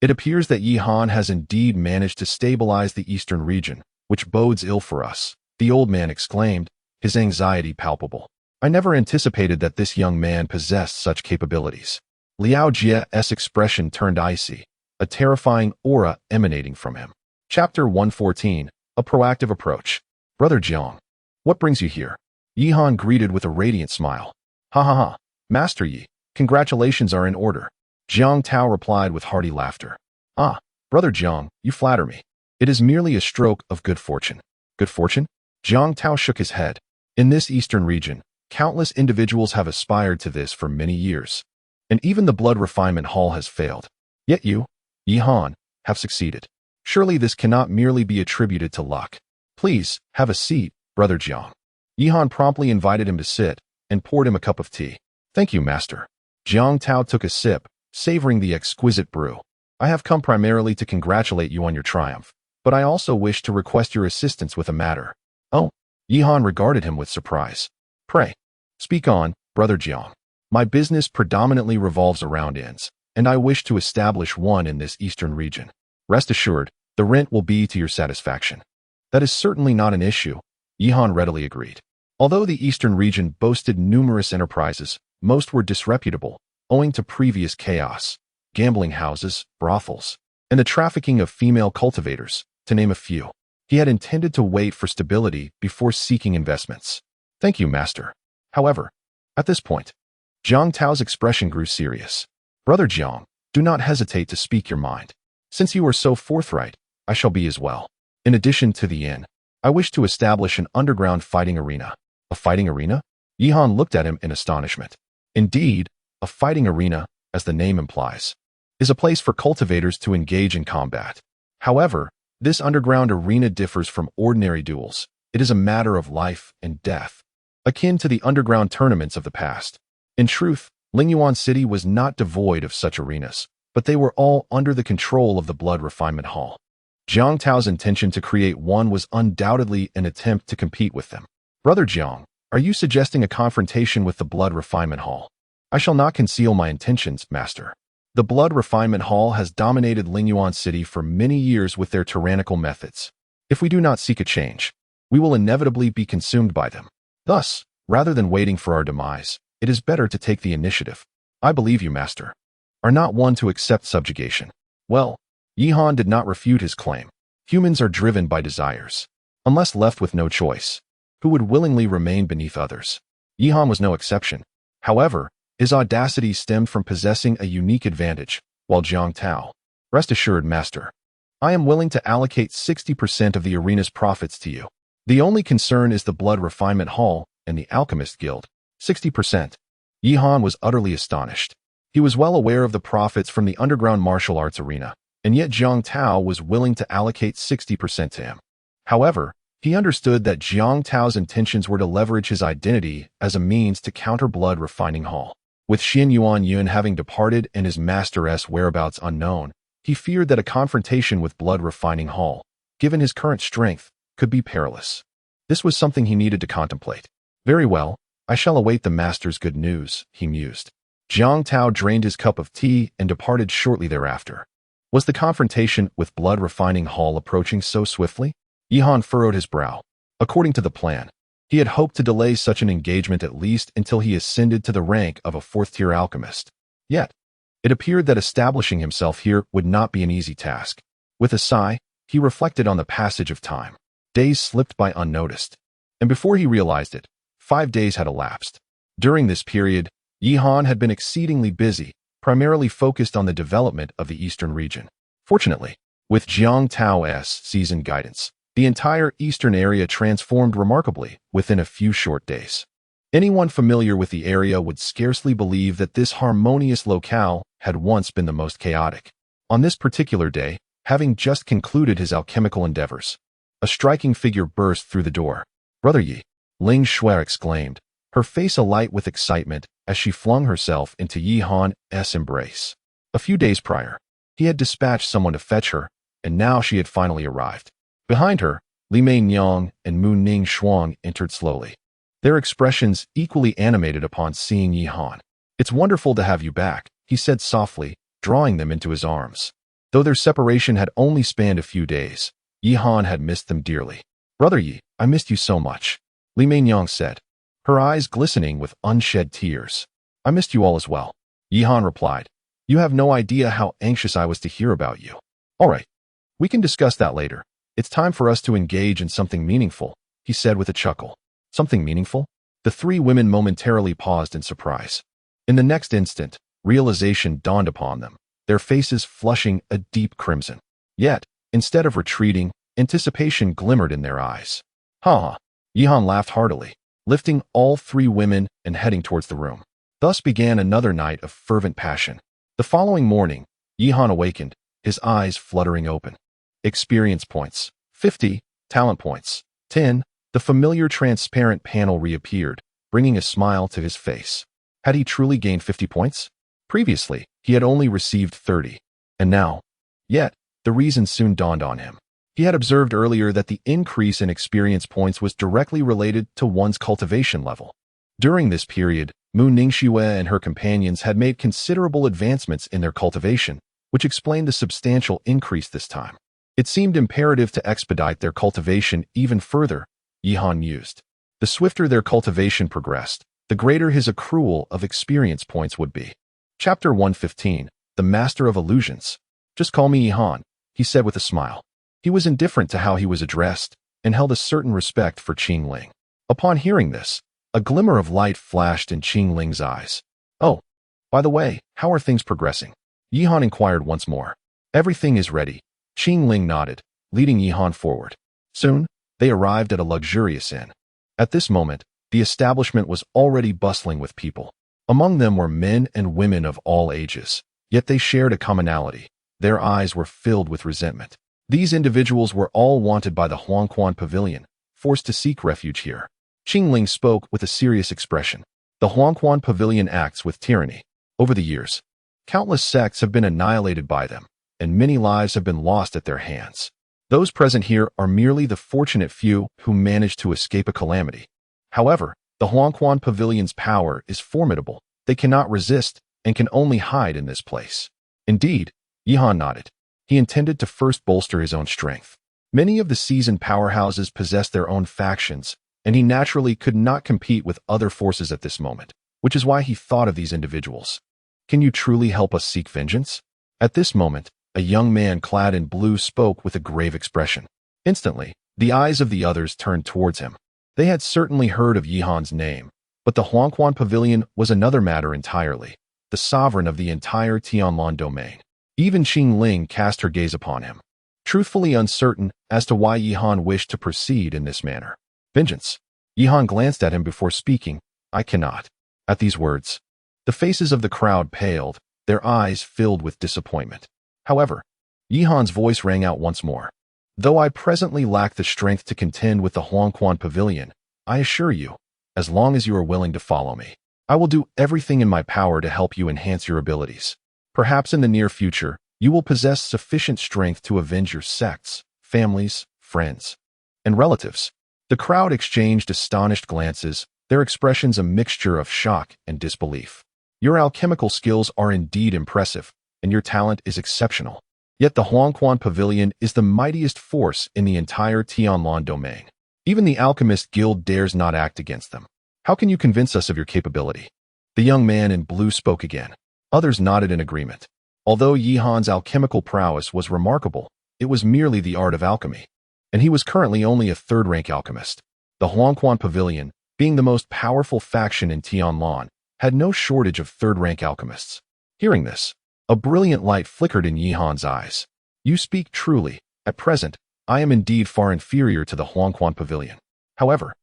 it appears that Yi Han has indeed managed to stabilize the eastern region, which bodes ill for us, the old man exclaimed, his anxiety palpable. I never anticipated that this young man possessed such capabilities. Liao Jie's expression turned icy, a terrifying aura emanating from him. Chapter 114, A Proactive Approach. Brother Jiang, what brings you here? Yi Han greeted with a radiant smile. Ha ha ha, Master Yi, congratulations are in order. Jiang Tao replied with hearty laughter. Ah, Brother Jiang, you flatter me. It is merely a stroke of good fortune. Good fortune? Jiang Tao shook his head. In this eastern region, countless individuals have aspired to this for many years, and even the Blood Refinement Hall has failed. Yet you, Yi Han, have succeeded. Surely this cannot merely be attributed to luck. Please, have a seat, Brother Jiang. Yi Han promptly invited him to sit, and poured him a cup of tea. Thank you, Master. Jiang Tao took a sip, savoring the exquisite brew. I have come primarily to congratulate you on your triumph, but I also wish to request your assistance with a matter. Oh, Yi Han regarded him with surprise. Pray, speak on, Brother Jiang. My business predominantly revolves around inns, and I wish to establish one in this eastern region. Rest assured, the rent will be to your satisfaction. That is certainly not an issue, Yi Han readily agreed. Although the eastern region boasted numerous enterprises, most were disreputable, owing to previous chaos, gambling houses, brothels, and the trafficking of female cultivators, to name a few. He had intended to wait for stability before seeking investments. Thank you, Master. However, at this point, Jiang Tao's expression grew serious. Brother Jiang, do not hesitate to speak your mind. Since you are so forthright, I shall be as well. In addition to the inn, I wish to establish an underground fighting arena. A fighting arena? Yihan looked at him in astonishment. Indeed, a fighting arena, as the name implies, is a place for cultivators to engage in combat. However, this underground arena differs from ordinary duels. It is a matter of life and death, akin to the underground tournaments of the past. In truth, Lingyuan City was not devoid of such arenas, but they were all under the control of the Blood Refinement Hall. Jiang Tao's intention to create one was undoubtedly an attempt to compete with them. Brother Jiang, are you suggesting a confrontation with the Blood Refinement Hall? I shall not conceal my intentions, Master. The Blood Refinement Hall has dominated Lingyuan City for many years with their tyrannical methods. If we do not seek a change, we will inevitably be consumed by them. Thus, rather than waiting for our demise, it is better to take the initiative. I believe you, Master, are not one to accept subjugation. Well, Yihan did not refute his claim. Humans are driven by desires. Unless left with no choice, who would willingly remain beneath others? Yihan was no exception. However, his audacity stemmed from possessing a unique advantage, while Jiang Tao, rest assured, Master, I am willing to allocate 60% of the arena's profits to you. The only concern is the Blood Refinement Hall and the Alchemist Guild. 60%. Yihan was utterly astonished. He was well aware of the profits from the underground martial arts arena, and yet Jiang Tao was willing to allocate 60% to him. However, he understood that Jiang Tao's intentions were to leverage his identity as a means to counter Blood Refining Hall. With Xin Yuan Yun having departed and his master's whereabouts unknown, he feared that a confrontation with Blood Refining Hall, given his current strength, could be perilous. This was something he needed to contemplate. Very well, I shall await the master's good news, he mused. Jiang Tao drained his cup of tea and departed shortly thereafter. Was the confrontation with Blood Refining Hall approaching so swiftly? Yihan furrowed his brow. According to the plan, he had hoped to delay such an engagement at least until he ascended to the rank of a fourth-tier alchemist. Yet, it appeared that establishing himself here would not be an easy task. With a sigh, he reflected on the passage of time. Days slipped by unnoticed, and before he realized it, 5 days had elapsed. During this period, Yihan had been exceedingly busy, primarily focused on the development of the eastern region. Fortunately, with Jiang Tao's seasoned guidance, the entire eastern area transformed remarkably within a few short days. Anyone familiar with the area would scarcely believe that this harmonious locale had once been the most chaotic. On this particular day, having just concluded his alchemical endeavors, a striking figure burst through the door. Brother Yi, Ling Shui exclaimed, her face alight with excitement as she flung herself into Yihan's embrace. A few days prior, he had dispatched someone to fetch her, and now she had finally arrived. Behind her, Li Mei Nyang and Mu Ning Shuang entered slowly, their expressions equally animated upon seeing Yihan. It's wonderful to have you back, he said softly, drawing them into his arms. Though their separation had only spanned a few days, Yihan had missed them dearly. Brother Yi, I missed you so much, Li Mei Nyang said, her eyes glistening with unshed tears. I missed you all as well, Yihan replied. You have no idea how anxious I was to hear about you. All right, we can discuss that later. It's time for us to engage in something meaningful, he said with a chuckle. Something meaningful? The three women momentarily paused in surprise. In the next instant, realization dawned upon them, their faces flushing a deep crimson. Yet, instead of retreating, anticipation glimmered in their eyes. Ha! Yihan laughed heartily, lifting all three women and heading towards the room. Thus began another night of fervent passion. The following morning, Yihan awakened, his eyes fluttering open. Experience points, 50, talent points, 10, the familiar transparent panel reappeared, bringing a smile to his face. Had he truly gained 50 points? Previously, he had only received 30. And now? Yet, the reason soon dawned on him. He had observed earlier that the increase in experience points was directly related to one's cultivation level. During this period, Mu Ningxue and her companions had made considerable advancements in their cultivation, which explained the substantial increase this time. It seemed imperative to expedite their cultivation even further, Yihan mused. The swifter their cultivation progressed, the greater his accrual of experience points would be. Chapter 115, The Master of Illusions. Just call me Yihan, he said with a smile. He was indifferent to how he was addressed, and held a certain respect for Qing Ling. Upon hearing this, a glimmer of light flashed in Qing Ling's eyes. Oh, by the way, how are things progressing? Yihan inquired once more. Everything is ready. Qing Ling nodded, leading Yihan forward. Soon, they arrived at a luxurious inn. At this moment, the establishment was already bustling with people. Among them were men and women of all ages, yet they shared a commonality. Their eyes were filled with resentment. These individuals were all wanted by the Huangquan Pavilion, forced to seek refuge here. Qingling spoke with a serious expression. The Huangquan Pavilion acts with tyranny. Over the years, countless sects have been annihilated by them, and many lives have been lost at their hands. Those present here are merely the fortunate few who managed to escape a calamity. However, the Huangquan Pavilion's power is formidable. They cannot resist and can only hide in this place. Indeed, Yihan nodded. He intended to first bolster his own strength. Many of the seasoned powerhouses possess their own factions, and he naturally could not compete with other forces at this moment, which is why he thought of these individuals. Can you truly help us seek vengeance? At this moment, a young man clad in blue spoke with a grave expression. Instantly, the eyes of the others turned towards him. They had certainly heard of Yihan's name, but the Huangquan Pavilion was another matter entirely, the sovereign of the entire Tianlan domain. Even Qingling cast her gaze upon him, truthfully uncertain as to why Yihan wished to proceed in this manner. Vengeance. Yihan glanced at him before speaking. I cannot. At these words, the faces of the crowd paled, their eyes filled with disappointment. However, Yihan's voice rang out once more. Though I presently lack the strength to contend with the Huangquan Pavilion, I assure you, as long as you are willing to follow me, I will do everything in my power to help you enhance your abilities. Perhaps in the near future, you will possess sufficient strength to avenge your sects, families, friends, and relatives. The crowd exchanged astonished glances, their expressions a mixture of shock and disbelief. Your alchemical skills are indeed impressive, and your talent is exceptional. Yet the Huangquan Pavilion is the mightiest force in the entire Tianlan domain. Even the Alchemist Guild dares not act against them. How can you convince us of your capability? The young man in blue spoke again. Others nodded in agreement. Although Yihan's alchemical prowess was remarkable, it was merely the art of alchemy, and he was currently only a third-rank alchemist. The Huangquan Pavilion, being the most powerful faction in Tianlan, had no shortage of third-rank alchemists. Hearing this, a brilliant light flickered in Yihan's eyes. You speak truly. At present, I am indeed far inferior to the Huangquan Pavilion. However,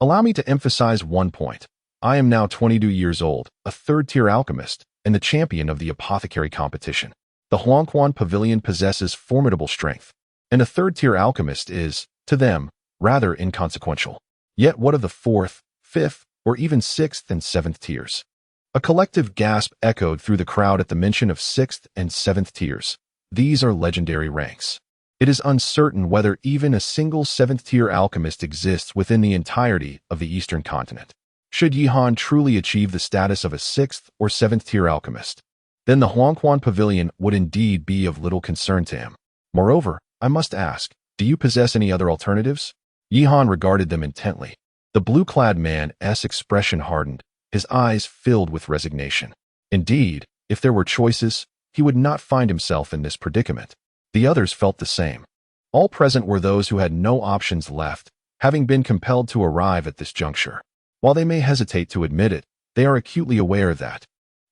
allow me to emphasize one point. I am now 22 years old, a third-tier alchemist, and the champion of the apothecary competition. The Huangquan Pavilion possesses formidable strength, and a third-tier alchemist is, to them, rather inconsequential. Yet what of the fourth, fifth, or even sixth and seventh tiers? A collective gasp echoed through the crowd at the mention of sixth and seventh tiers. These are legendary ranks. It is uncertain whether even a single seventh-tier alchemist exists within the entirety of the Eastern continent. Should Yihan truly achieve the status of a sixth or seventh-tier alchemist, then the Huangquan Pavilion would indeed be of little concern to him. Moreover, I must ask, do you possess any other alternatives? Yihan regarded them intently. The blue-clad man's expression hardened, his eyes filled with resignation. Indeed, if there were choices, he would not find himself in this predicament. The others felt the same. All present were those who had no options left, having been compelled to arrive at this juncture. While they may hesitate to admit it, they are acutely aware that,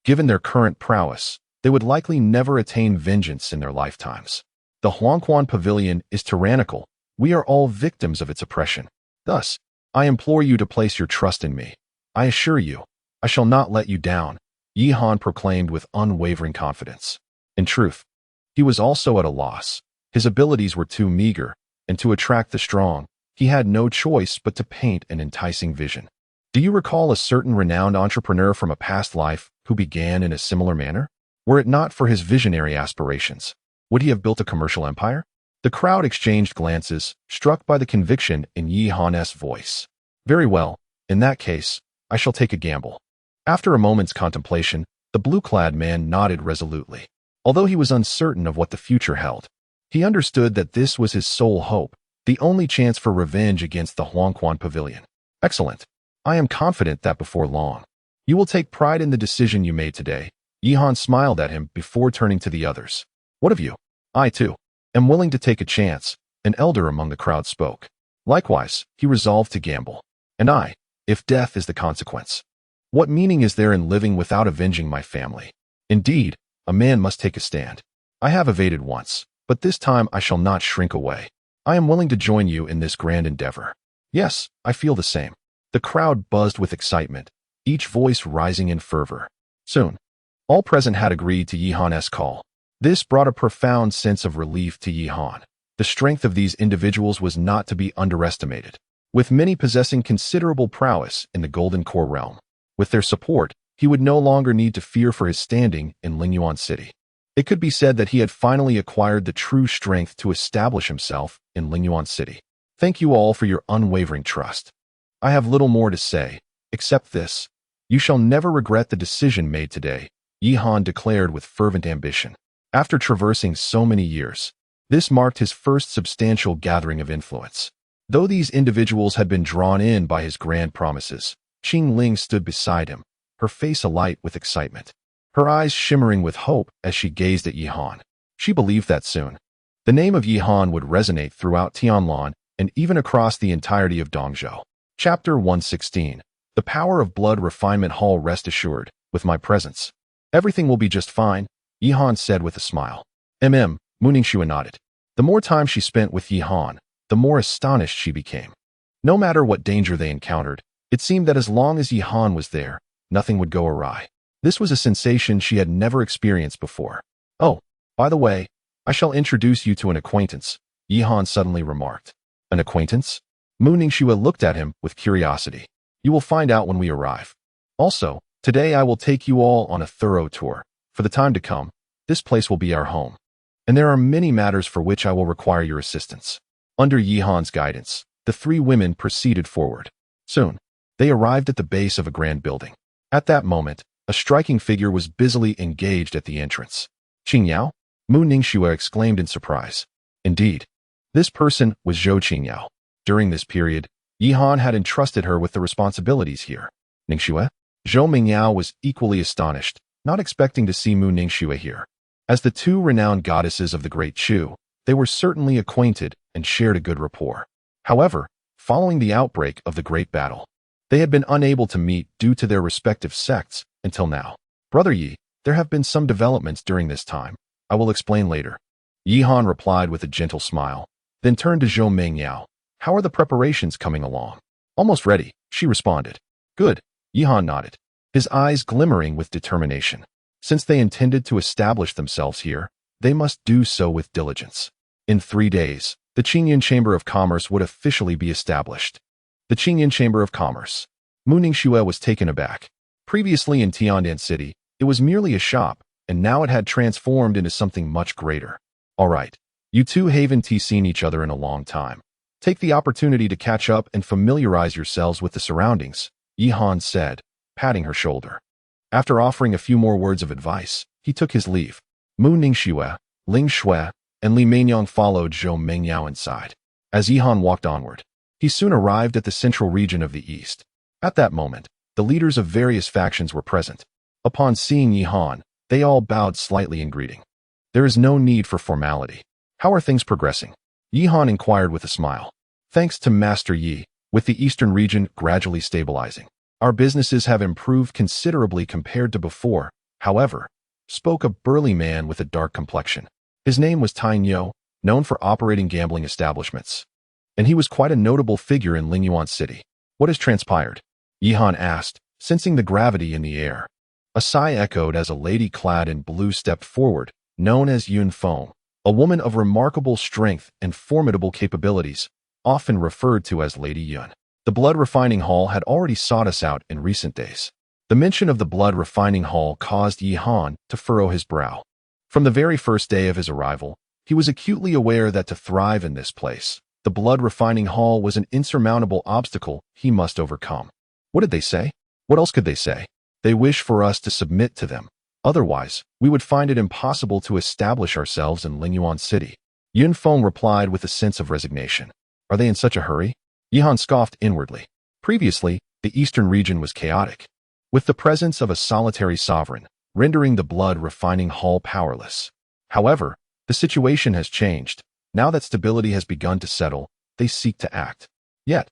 given their current prowess, they would likely never attain vengeance in their lifetimes. The Huangquan Pavilion is tyrannical. We are all victims of its oppression. Thus, I implore you to place your trust in me. I assure you, I shall not let you down, Yihan proclaimed with unwavering confidence. In truth, he was also at a loss. His abilities were too meager, and to attract the strong, he had no choice but to paint an enticing vision. Do you recall a certain renowned entrepreneur from a past life who began in a similar manner? Were it not for his visionary aspirations, would he have built a commercial empire? The crowd exchanged glances, struck by the conviction in Yihan's voice. Very well, in that case, I shall take a gamble. After a moment's contemplation, the blue-clad man nodded resolutely. Although he was uncertain of what the future held, he understood that this was his sole hope, the only chance for revenge against the Huangquan Pavilion. Excellent. I am confident that before long, you will take pride in the decision you made today. Yihan smiled at him before turning to the others. What of you? I, too, am willing to take a chance, an elder among the crowd spoke. Likewise, he resolved to gamble. And I, if death is the consequence. What meaning is there in living without avenging my family? Indeed, a man must take a stand. I have evaded once, but this time I shall not shrink away. I am willing to join you in this grand endeavor. Yes, I feel the same. The crowd buzzed with excitement, each voice rising in fervor. Soon, all present had agreed to Yihan's call. This brought a profound sense of relief to Yihan. The strength of these individuals was not to be underestimated, with many possessing considerable prowess in the Golden Core realm. With their support, he would no longer need to fear for his standing in Lingyuan City. It could be said that he had finally acquired the true strength to establish himself in Lingyuan City. Thank you all for your unwavering trust. I have little more to say, except this. You shall never regret the decision made today, Yihan declared with fervent ambition. After traversing so many years, this marked his first substantial gathering of influence. Though these individuals had been drawn in by his grand promises, Qing Ling stood beside him, her face alight with excitement, her eyes shimmering with hope as she gazed at Yihan. She believed that soon, the name of Yihan would resonate throughout Tianlan and even across the entirety of Dongzhou. Chapter 116. The power of blood refinement hall. Rest assured, with my presence, everything will be just fine, Yihan said with a smile. Mu Ningxue nodded. The more time she spent with Yihan, the more astonished she became. No matter what danger they encountered, it seemed that as long as Yihan was there, nothing would go awry. This was a sensation she had never experienced before. Oh, by the way, I shall introduce you to an acquaintance, Yihan suddenly remarked. An acquaintance? Mu Ningxue looked at him with curiosity. You will find out when we arrive. Also, today I will take you all on a thorough tour. For the time to come, this place will be our home. And there are many matters for which I will require your assistance. Under Yihan's guidance, the three women proceeded forward. Soon, they arrived at the base of a grand building. At that moment, a striking figure was busily engaged at the entrance. Qingyao? Mu Ningxue exclaimed in surprise. Indeed, this person was Zhou Qingyao. During this period, Yihan had entrusted her with the responsibilities here. Ningxue? Zhou Mingyao was equally astonished, not expecting to see Mu Ningxue here. As the two renowned goddesses of the Great Chu, they were certainly acquainted and shared a good rapport. However, following the outbreak of the Great Battle, they had been unable to meet due to their respective sects until now. Brother Yi, there have been some developments during this time. I will explain later. Yihan replied with a gentle smile, then turned to Zhou Mingyao. How are the preparations coming along? Almost ready, she responded. Good, Yihan nodded, his eyes glimmering with determination. Since they intended to establish themselves here, they must do so with diligence. In 3 days, the Qingyan Chamber of Commerce would officially be established. The Qingyan Chamber of Commerce. Mu Ningxue was taken aback. Previously in Tiandan City, it was merely a shop, and now it had transformed into something much greater. All right, you two haven't seen each other in a long time. Take the opportunity to catch up and familiarize yourselves with the surroundings, Yihan said, patting her shoulder. After offering a few more words of advice, he took his leave. Mu Ningxue, Ling Shui, and Li Meinyang followed Zhou Mingyao inside. As Yihan walked onward, he soon arrived at the central region of the east. At that moment, the leaders of various factions were present. Upon seeing Yihan, they all bowed slightly in greeting. There is no need for formality. How are things progressing? Yihan inquired with a smile. Thanks to Master Yi, with the eastern region gradually stabilizing, our businesses have improved considerably compared to before. However, spoke a burly man with a dark complexion. His name was Tai Nyo, known for operating gambling establishments. And he was quite a notable figure in Lingyuan City. What has transpired? Yihan asked, sensing the gravity in the air. A sigh echoed as a lady clad in blue stepped forward, known as Yun Feng, a woman of remarkable strength and formidable capabilities, often referred to as Lady Yun. The blood refining hall had already sought us out in recent days. The mention of the blood refining hall caused Yihan to furrow his brow. From the very first day of his arrival, he was acutely aware that to thrive in this place, the blood refining hall was an insurmountable obstacle he must overcome. What did they say? What else could they say? They wish for us to submit to them. Otherwise, we would find it impossible to establish ourselves in Lingyuan City. Yun Feng replied with a sense of resignation. Are they in such a hurry? Yihan scoffed inwardly. Previously, the eastern region was chaotic, with the presence of a solitary sovereign, rendering the blood refining hall powerless. However, the situation has changed. Now that stability has begun to settle, they seek to act. Yet,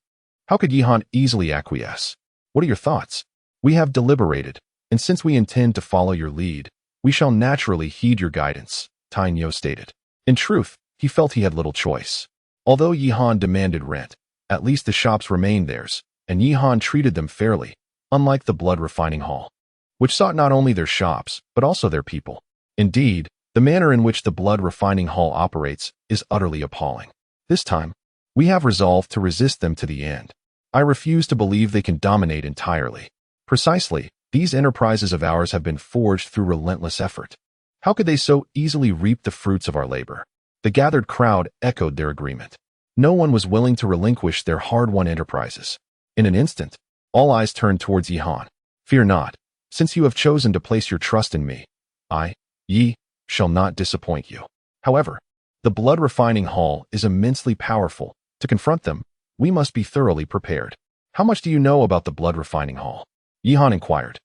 how could Yihan easily acquiesce? What are your thoughts? We have deliberated, and since we intend to follow your lead, we shall naturally heed your guidance, Tai Nyo stated. In truth, he felt he had little choice. Although Yihan demanded rent, at least the shops remained theirs, and Yihan treated them fairly, unlike the blood refining hall, which sought not only their shops, but also their people. Indeed, the manner in which the blood refining hall operates is utterly appalling. This time, we have resolved to resist them to the end. I refuse to believe they can dominate entirely. Precisely, these enterprises of ours have been forged through relentless effort. How could they so easily reap the fruits of our labor? The gathered crowd echoed their agreement. No one was willing to relinquish their hard-won enterprises. In an instant, all eyes turned towards Yihan. Fear not, since you have chosen to place your trust in me. Yi, shall not disappoint you. However, the blood refining hall is immensely powerful. To confront them, we must be thoroughly prepared. How much do you know about the blood refining hall? Yihan inquired.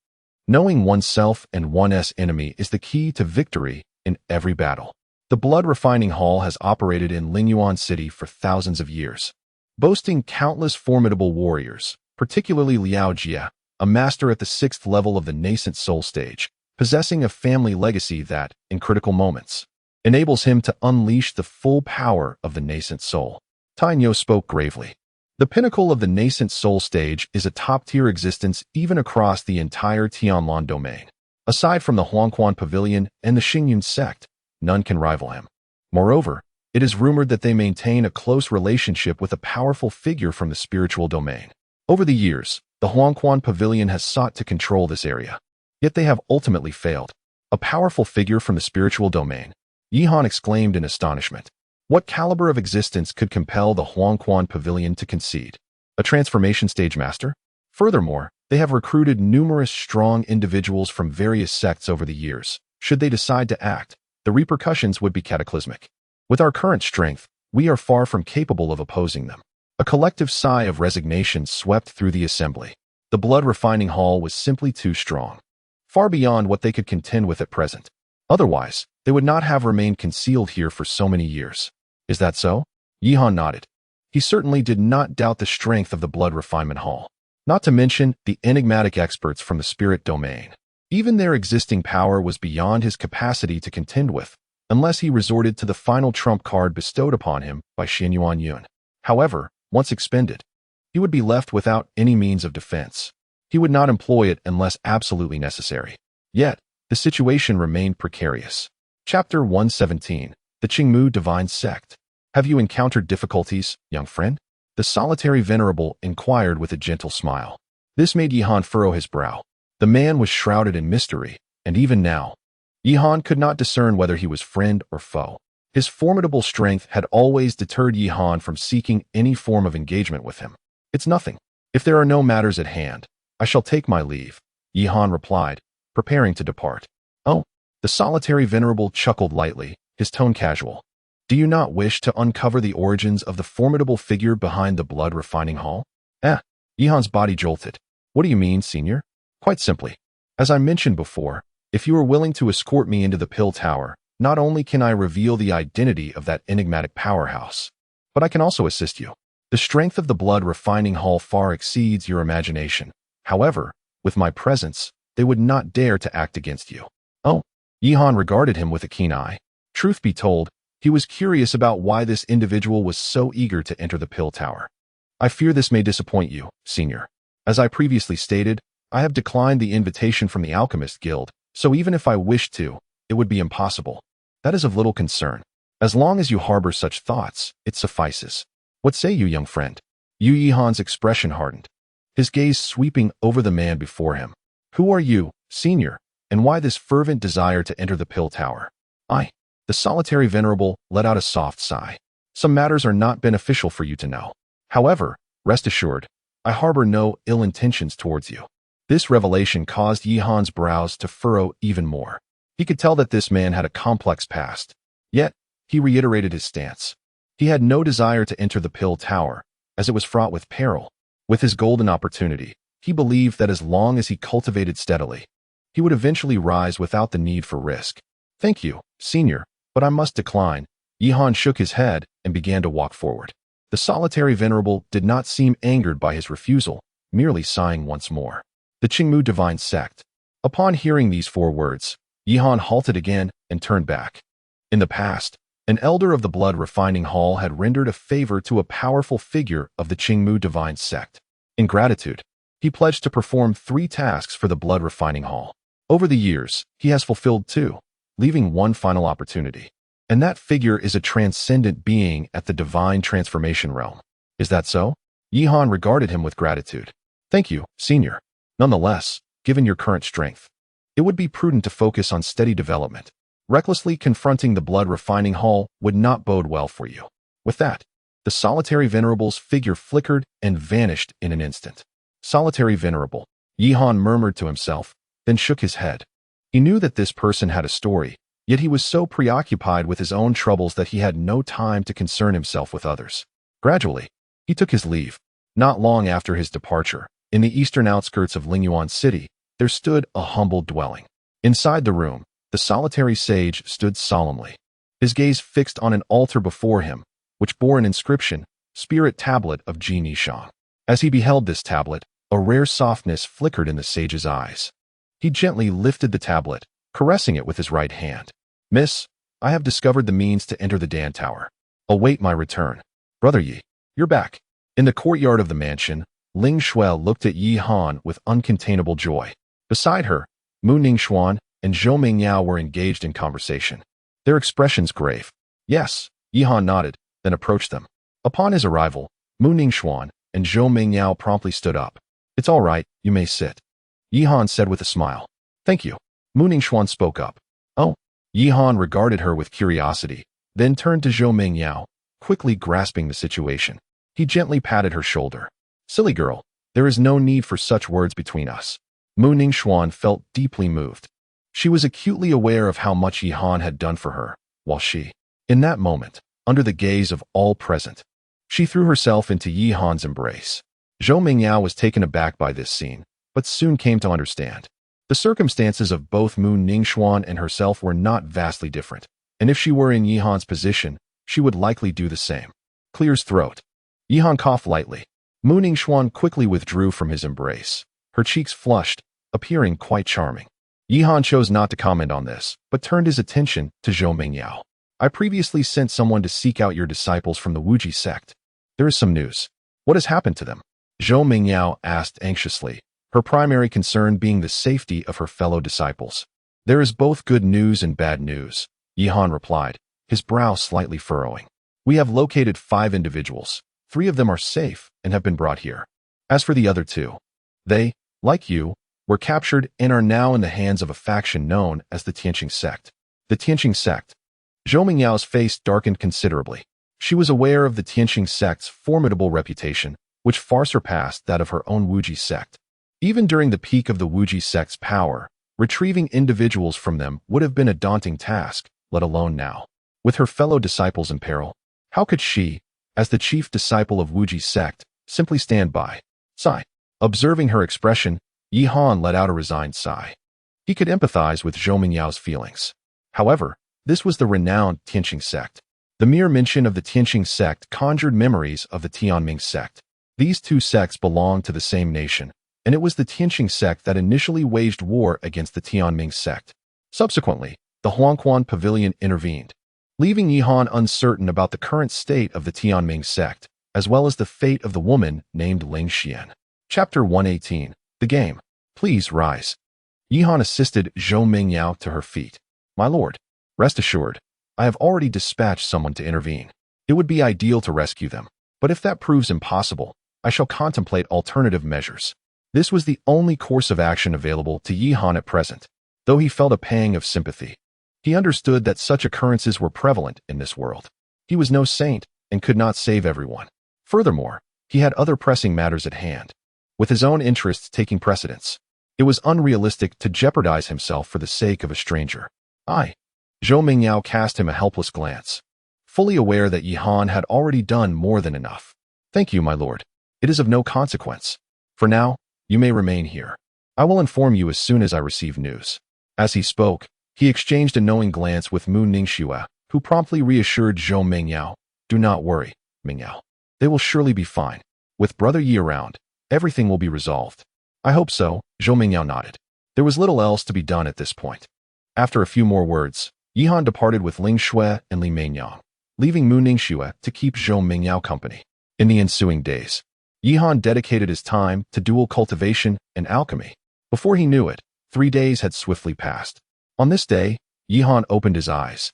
Knowing oneself and one's enemy is the key to victory in every battle. The blood refining hall has operated in Lingyuan City for thousands of years, boasting countless formidable warriors, particularly Liao Jia, a master at the 6th level of the nascent soul stage, possessing a family legacy that, in critical moments, enables him to unleash the full power of the nascent soul. Tainyo spoke gravely. The pinnacle of the nascent soul stage is a top-tier existence even across the entire Tianlan domain. Aside from the Huangquan Pavilion and the Xingyun sect, none can rival him. Moreover, it is rumored that they maintain a close relationship with a powerful figure from the spiritual domain. Over the years, the Huangquan Pavilion has sought to control this area, yet they have ultimately failed. A powerful figure from the spiritual domain, Yihan exclaimed in astonishment. What caliber of existence could compel the Huangquan Pavilion to concede? A transformation stage master? Furthermore, they have recruited numerous strong individuals from various sects over the years. Should they decide to act, the repercussions would be cataclysmic. With our current strength, we are far from capable of opposing them. A collective sigh of resignation swept through the assembly. The blood refining hall was simply too strong, far beyond what they could contend with at present. Otherwise, they would not have remained concealed here for so many years. Is that so? Yihan nodded. He certainly did not doubt the strength of the blood refinement hall, not to mention the enigmatic experts from the spirit domain. Even their existing power was beyond his capacity to contend with, unless he resorted to the final trump card bestowed upon him by Xianyuan Yun. However, once expended, he would be left without any means of defense. He would not employ it unless absolutely necessary. Yet, the situation remained precarious. Chapter 117. The Qingmu Divine Sect. Have you encountered difficulties, young friend? The solitary venerable inquired with a gentle smile. This made Yihan furrow his brow. The man was shrouded in mystery, and even now, Yihan could not discern whether he was friend or foe. His formidable strength had always deterred Yihan from seeking any form of engagement with him. It's nothing. If there are no matters at hand, I shall take my leave, Yihan replied, preparing to depart. Oh, the solitary venerable chuckled lightly, his tone casual. Do you not wish to uncover the origins of the formidable figure behind the blood refining hall? Yihan's body jolted. What do you mean, senior? Quite simply. As I mentioned before, if you are willing to escort me into the pill tower, not only can I reveal the identity of that enigmatic powerhouse, but I can also assist you. The strength of the blood refining hall far exceeds your imagination. However, with my presence, they would not dare to act against you. Oh, Yihan regarded him with a keen eye. Truth be told, he was curious about why this individual was so eager to enter the pill tower. I fear this may disappoint you, senior. As I previously stated, I have declined the invitation from the Alchemist Guild, so even if I wished to, it would be impossible. That is of little concern. As long as you harbor such thoughts, it suffices. What say you, young friend? Yihan's expression hardened, his gaze sweeping over the man before him. Who are you, senior, and why this fervent desire to enter the pill tower? The solitary venerable let out a soft sigh. Some matters are not beneficial for you to know. However, rest assured, I harbor no ill intentions towards you. This revelation caused Yihan's brows to furrow even more. He could tell that this man had a complex past. Yet, he reiterated his stance. He had no desire to enter the pill tower, as it was fraught with peril. With his golden opportunity, he believed that as long as he cultivated steadily, he would eventually rise without the need for risk. Thank you, senior, but I must decline. Yihan shook his head and began to walk forward. The solitary venerable did not seem angered by his refusal, merely sighing once more. The Qingmu Divine Sect. Upon hearing these 4 words, Yihan halted again and turned back. In the past, An elder of the Blood Refining Hall had rendered a favor to a powerful figure of the Qingmu divine sect. In gratitude, he pledged to perform 3 tasks for the Blood Refining Hall. Over the years, he has fulfilled 2, leaving one final opportunity. And that figure is a transcendent being at the divine transformation realm. Is that so? Yihan regarded him with gratitude. Thank you, senior. Nonetheless, given your current strength, it would be prudent to focus on steady development. Recklessly confronting the Blood Refining Hall would not bode well for you. With that, the solitary venerable's figure flickered and vanished in an instant. Solitary venerable, Yihan murmured to himself, then shook his head. He knew that this person had a story, yet he was so preoccupied with his own troubles that he had no time to concern himself with others. Gradually, he took his leave. Not long after his departure, in the eastern outskirts of Lingyuan City, there stood a humble dwelling. Inside the room, the solitary sage stood solemnly, his gaze fixed on an altar before him, which bore an inscription, Spirit Tablet of Ji Nishang. As he beheld this tablet, a rare softness flickered in the sage's eyes. He gently lifted the tablet, caressing it with his right hand. Miss, I have discovered the means to enter the Dan Tower. Await my return. Brother Yi, you're back. In the courtyard of the mansion, Ling Shuel looked at Yi Han with uncontainable joy. Beside her, Mu Ningxuan and Zhou Mingyao were engaged in conversation, their expressions grave. Yes, Yi Han nodded, then approached them. Upon his arrival, Mu Ningxuan and Zhou Mingyao promptly stood up. It's all right, you may sit, Yi Han said with a smile. Thank you. Mu Ningxuan spoke up. Oh. Yi Han regarded her with curiosity, then turned to Zhou Mingyao, quickly grasping the situation. He gently patted her shoulder. Silly girl, there is no need for such words between us. Mu Ningxuan felt deeply moved. She was acutely aware of how much Yi Han had done for her, while she, in that moment, under the gaze of all present, she threw herself into Yi Han's embrace. Zhou Mingyao was taken aback by this scene, but soon came to understand. The circumstances of both Mu Ningxuan and herself were not vastly different, and if she were in Yi Han's position, she would likely do the same. Clears throat. Yi Han coughed lightly. Mu Ningxuan quickly withdrew from his embrace. Her cheeks flushed, appearing quite charming. Yi Han chose not to comment on this, but turned his attention to Zhou Mingyao. I previously sent someone to seek out your disciples from the Wuji sect. There is some news. What has happened to them? Zhou Mingyao asked anxiously, her primary concern being the safety of her fellow disciples. There is both good news and bad news, Yi Han replied, his brow slightly furrowing. We have located 5 individuals. 3 of them are safe and have been brought here. As for the other 2, they, like you, were captured and are now in the hands of a faction known as the Tianqing sect. The Tianqing sect. Zhou Mingyao's face darkened considerably. She was aware of the Tianqing sect's formidable reputation, which far surpassed that of her own Wuji sect. Even during the peak of the Wuji sect's power, retrieving individuals from them would have been a daunting task, let alone now. With her fellow disciples in peril, how could she, as the chief disciple of Wuji sect, simply stand by? Sigh. Observing her expression, Yi Han let out a resigned sigh. He could empathize with Zhou Mingyao's feelings. However, this was the renowned Tianqing sect. The mere mention of the Tianqing sect conjured memories of the Tianming sect. These 2 sects belonged to the same nation, and it was the Tianqing sect that initially waged war against the Tianming sect. Subsequently, the Huangquan Pavilion intervened, leaving Yi Han uncertain about the current state of the Tianming sect, as well as the fate of the woman named Ling Xian. Chapter 118. The Game. Please rise. Yi Han assisted Zhou Mingyao to her feet. My lord, rest assured, I have already dispatched someone to intervene. It would be ideal to rescue them, but if that proves impossible, I shall contemplate alternative measures. This was the only course of action available to Yi Han at present, though he felt a pang of sympathy. He understood that such occurrences were prevalent in this world. He was no saint and could not save everyone. Furthermore, he had other pressing matters at hand, with his own interests taking precedence. It was unrealistic to jeopardize himself for the sake of a stranger. Zhou Mingyao cast him a helpless glance, fully aware that Yi Han had already done more than enough. Thank you, my lord. It is of no consequence. For now, you may remain here. I will inform you as soon as I receive news. As he spoke, he exchanged a knowing glance with Mu Ningxue, who promptly reassured Zhou Mingyao. Do not worry, Mingyao. They will surely be fine. With Brother Yi around, everything will be resolved. I hope so, Zhou Mingyao nodded. There was little else to be done at this point. After a few more words, Yi Han departed with Ling Shui and Li Meinyang. leaving Mu Ningxue to keep Zhou Mingyao company. In the ensuing days, Yihan dedicated his time to dual cultivation and alchemy. Before he knew it, 3 days had swiftly passed. On this day, Yihan opened his eyes,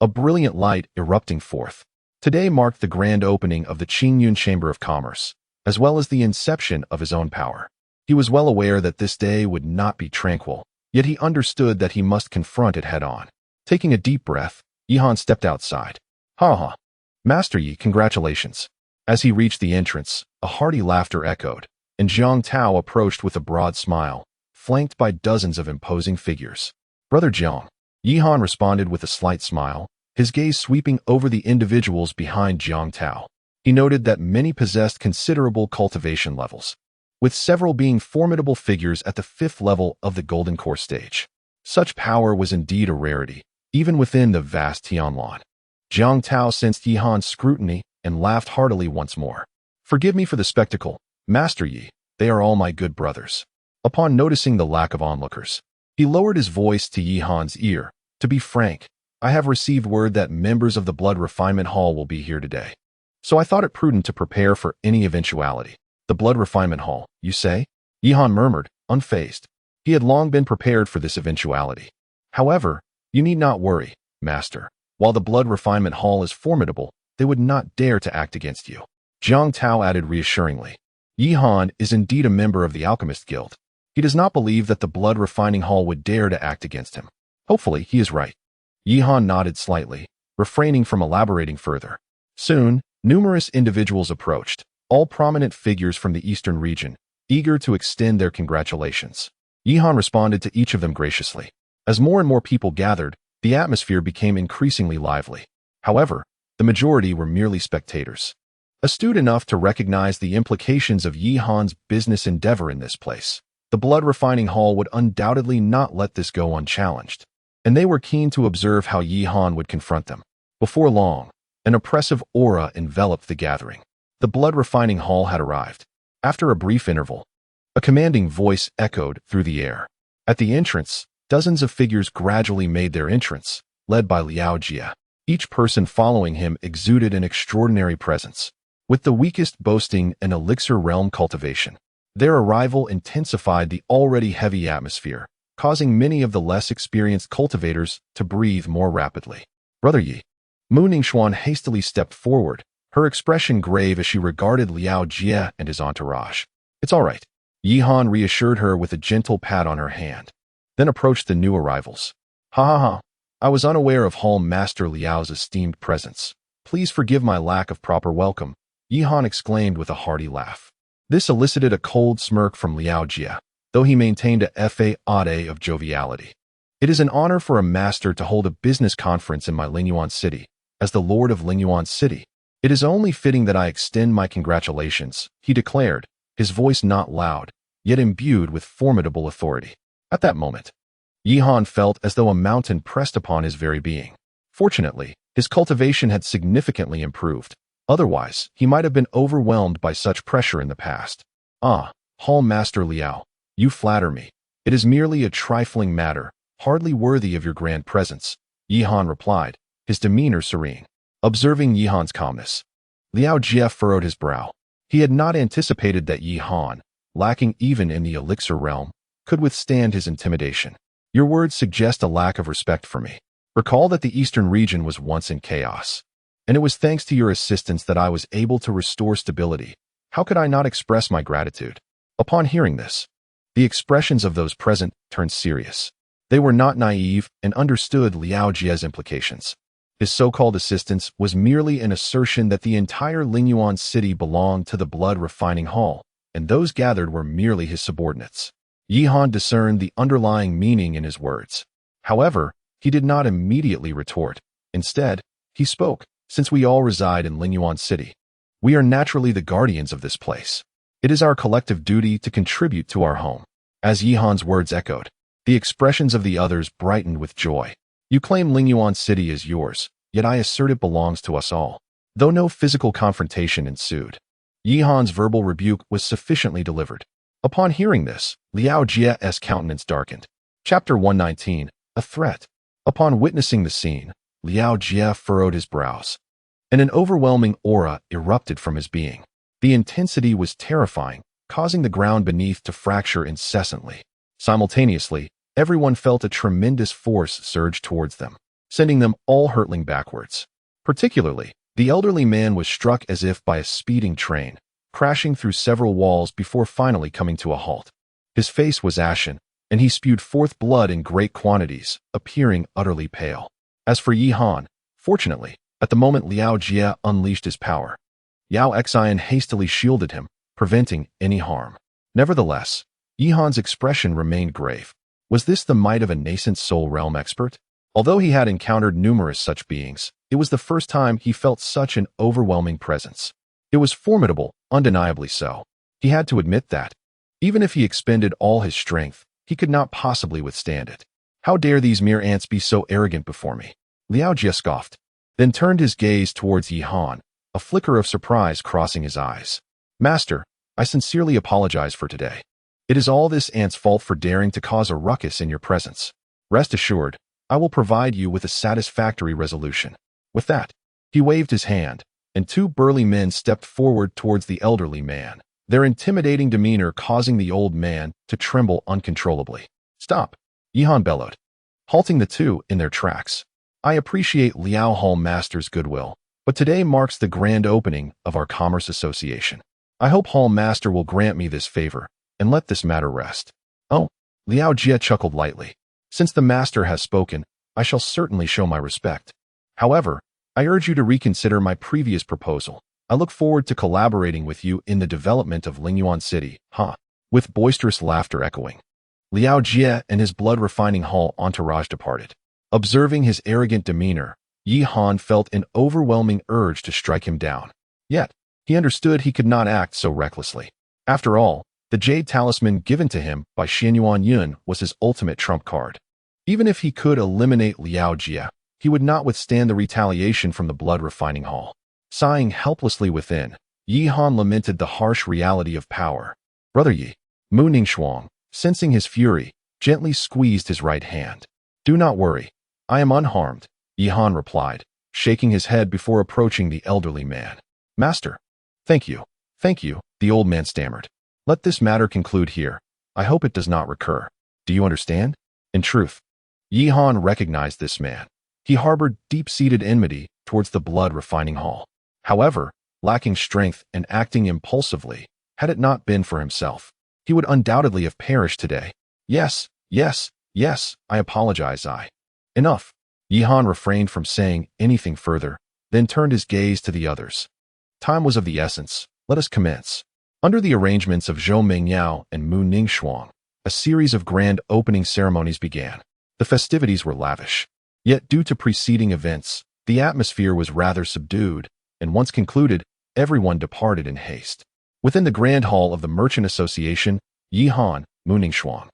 a brilliant light erupting forth. Today marked the grand opening of the Qingyun Chamber of Commerce, as well as the inception of his own power. He was well aware that this day would not be tranquil, yet he understood that he must confront it head-on. Taking a deep breath, Yihan stepped outside. Ha ha! Master Yi, congratulations. As he reached the entrance, a hearty laughter echoed, and Jiang Tao approached with a broad smile, flanked by dozens of imposing figures. Brother Jiang, Yihan responded with a slight smile, his gaze sweeping over the individuals behind Jiang Tao. He noted that many possessed considerable cultivation levels, with several being formidable figures at the 5th level of the Golden Core stage. Such power was indeed a rarity, even within the vast Tianlan. Jiang Tao sensed Yihan's scrutiny and laughed heartily once more. Forgive me for the spectacle, Master Yi, they are all my good brothers. Upon noticing the lack of onlookers, he lowered his voice to Yihan's ear. To be frank, I have received word that members of the Blood Refinement Hall will be here today. So I thought it prudent to prepare for any eventuality. The Blood Refinement Hall, you say? Yihan murmured, unfazed. He had long been prepared for this eventuality. However, you need not worry, Master. While the Blood Refinement Hall is formidable, they would not dare to act against you. Jiang Tao added reassuringly. Yihan is indeed a member of the Alchemist Guild. He does not believe that the Blood Refining Hall would dare to act against him. Hopefully, he is right. Yihan nodded slightly, refraining from elaborating further. Soon, numerous individuals approached, all prominent figures from the eastern region, eager to extend their congratulations. Yihan responded to each of them graciously. As more and more people gathered, the atmosphere became increasingly lively. However, the majority were merely spectators, astute enough to recognize the implications of Yihan's business endeavor in this place. The Blood Refining Hall would undoubtedly not let this go unchallenged, and they were keen to observe how Yihan would confront them. Before long, an oppressive aura enveloped the gathering. The Blood Refining Hall had arrived. After a brief interval, a commanding voice echoed through the air. At the entrance, dozens of figures gradually made their entrance, led by Liao Jie. Each person following him exuded an extraordinary presence, with the weakest boasting an elixir realm cultivation. Their arrival intensified the already heavy atmosphere, causing many of the less experienced cultivators to breathe more rapidly. Brother Yi. Mu Ningxuan hastily stepped forward, her expression grave as she regarded Liao Jie and his entourage. It's all right. Yihan reassured her with a gentle pat on her hand, then approached the new arrivals. Ha ha ha. I was unaware of Hall Master Liao's esteemed presence. Please forgive my lack of proper welcome, Yihan exclaimed with a hearty laugh. This elicited a cold smirk from Liao Jie, though he maintained a facade of joviality. It is an honor for a master to hold a business conference in my Lingyuan city. As the Lord of Lingyuan City, it is only fitting that I extend my congratulations, he declared, his voice not loud, yet imbued with formidable authority. At that moment, Yihan felt as though a mountain pressed upon his very being. Fortunately, his cultivation had significantly improved. Otherwise, he might have been overwhelmed by such pressure in the past. Ah, Hall Master Liao, you flatter me. It is merely a trifling matter, hardly worthy of your grand presence, Yihan replied, his demeanor serene. Observing Yihan's calmness, Liao Jie furrowed his brow. He had not anticipated that Yihan, lacking even in the elixir realm, could withstand his intimidation. Your words suggest a lack of respect for me. Recall that the eastern region was once in chaos, and it was thanks to your assistance that I was able to restore stability. How could I not express my gratitude? Upon hearing this, the expressions of those present turned serious. They were not naive and understood Liao Jie's implications. His so-called assistance was merely an assertion that the entire Lingyuan city belonged to the Blood Refining Hall, and those gathered were merely his subordinates. Yihan discerned the underlying meaning in his words. However, he did not immediately retort. Instead, he spoke. Since we all reside in Lingyuan City, we are naturally the guardians of this place. It is our collective duty to contribute to our home. As Yihan's words echoed, the expressions of the others brightened with joy. You claim Lingyuan City is yours, yet I assert it belongs to us all. Though no physical confrontation ensued, Yihan's verbal rebuke was sufficiently delivered. Upon hearing this, Liao Jie's countenance darkened. Chapter 119, A Threat. Upon witnessing the scene, Liao Jie furrowed his brows. and an overwhelming aura erupted from his being. The intensity was terrifying, causing the ground beneath to fracture incessantly. Simultaneously, everyone felt a tremendous force surge towards them, sending them all hurtling backwards. Particularly, the elderly man was struck as if by a speeding train, crashing through several walls before finally coming to a halt. His face was ashen, and he spewed forth blood in great quantities, appearing utterly pale. As for Yi Han, fortunately, at the moment Liao Jie unleashed his power, Yao Xian hastily shielded him, preventing any harm. Nevertheless, Yi Han's expression remained grave. Was this the might of a nascent soul realm expert? Although he had encountered numerous such beings, it was the first time he felt such an overwhelming presence. It was formidable, undeniably so. He had to admit that. Even if he expended all his strength, he could not possibly withstand it. How dare these mere ants be so arrogant before me? Liao Jie scoffed, then turned his gaze towards Yi Han, a flicker of surprise crossing his eyes. Master, I sincerely apologize for today. It is all this ant's fault for daring to cause a ruckus in your presence. Rest assured, I will provide you with a satisfactory resolution. With that, he waved his hand, and two burly men stepped forward towards the elderly man, their intimidating demeanor causing the old man to tremble uncontrollably. Stop, Yi Han bellowed, halting the two in their tracks. I appreciate Liao Hall Master's goodwill, but today marks the grand opening of our Commerce Association. I hope Hall Master will grant me this favor and let this matter rest. Oh, Liao Jie chuckled lightly. Since the Master has spoken, I shall certainly show my respect. However, I urge you to reconsider my previous proposal. I look forward to collaborating with you in the development of Lingyuan City, with boisterous laughter echoing. Liao Jie and his blood-refining hall entourage departed. Observing his arrogant demeanor, Yi Han felt an overwhelming urge to strike him down. Yet, he understood he could not act so recklessly. After all, the jade talisman given to him by Xianyuan Yun was his ultimate trump card. Even if he could eliminate Liao Jie, he would not withstand the retaliation from the blood-refining hall. Sighing helplessly within, Yi Han lamented the harsh reality of power. Brother Yi, Mu Ningxuang, sensing his fury, gently squeezed his right hand. Do not worry, I am unharmed, Yi Han replied, shaking his head before approaching the elderly man. Master, thank you, the old man stammered. Let this matter conclude here. I hope it does not recur. Do you understand? In truth, Yi Han recognized this man. He harbored deep-seated enmity towards the blood-refining hall. However, lacking strength and acting impulsively, had it not been for himself, he would undoubtedly have perished today. Yes, I apologize, Enough. Yi Han refrained from saying anything further, then turned his gaze to the others. Time was of the essence. Let us commence. Under the arrangements of Zhou Mengyao and Mu Ningxuang, a series of grand opening ceremonies began. The festivities were lavish. Yet due to preceding events, the atmosphere was rather subdued, and once concluded, everyone departed in haste. Within the grand hall of the Merchant Association, Yi Han, Mu Ningxuang,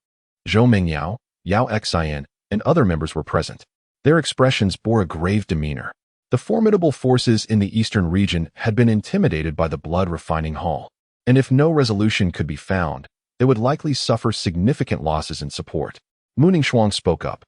Zhou Mengyao, Yao Xian, and other members were present. Their expressions bore a grave demeanor. The formidable forces in the eastern region had been intimidated by the blood-refining hall, and if no resolution could be found, they would likely suffer significant losses in support. Mu Ningxuang spoke up.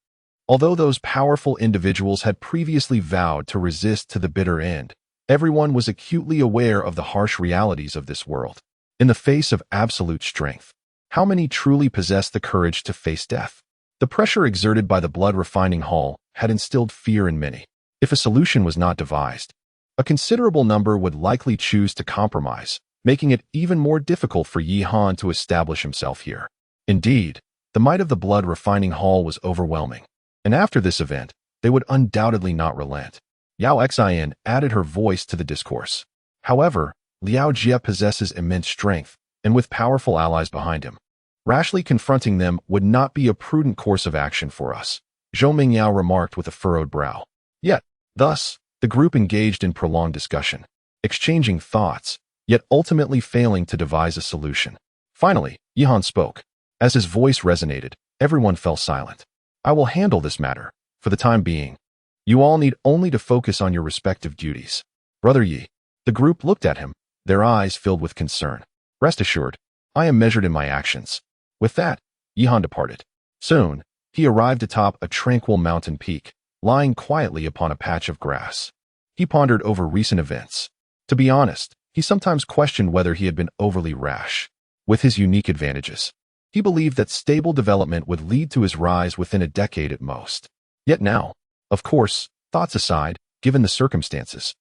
Although those powerful individuals had previously vowed to resist to the bitter end, everyone was acutely aware of the harsh realities of this world. In the face of absolute strength, how many truly possessed the courage to face death? The pressure exerted by the blood-refining hall had instilled fear in many. If a solution was not devised, a considerable number would likely choose to compromise, making it even more difficult for Yi Han to establish himself here. Indeed, the might of the blood-refining hall was overwhelming. And after this event, they would undoubtedly not relent. Yao Xian added her voice to the discourse. However, Liao Jie possesses immense strength, and with powerful allies behind him, rashly confronting them would not be a prudent course of action for us, Zhou Mengyao remarked with a furrowed brow. Yet, thus, the group engaged in prolonged discussion, exchanging thoughts, yet ultimately failing to devise a solution. Finally, Yi Han spoke. As his voice resonated, everyone fell silent. I will handle this matter, for the time being. You all need only to focus on your respective duties. Brother Yi. The group looked at him, their eyes filled with concern. Rest assured, I am measured in my actions. With that, Yi Han departed. Soon, he arrived atop a tranquil mountain peak, lying quietly upon a patch of grass. He pondered over recent events. To be honest, he sometimes questioned whether he had been overly rash. With his unique advantages, he believed that stable development would lead to his rise within a decade at most. Yet now, of course, thoughts aside, given the circumstances,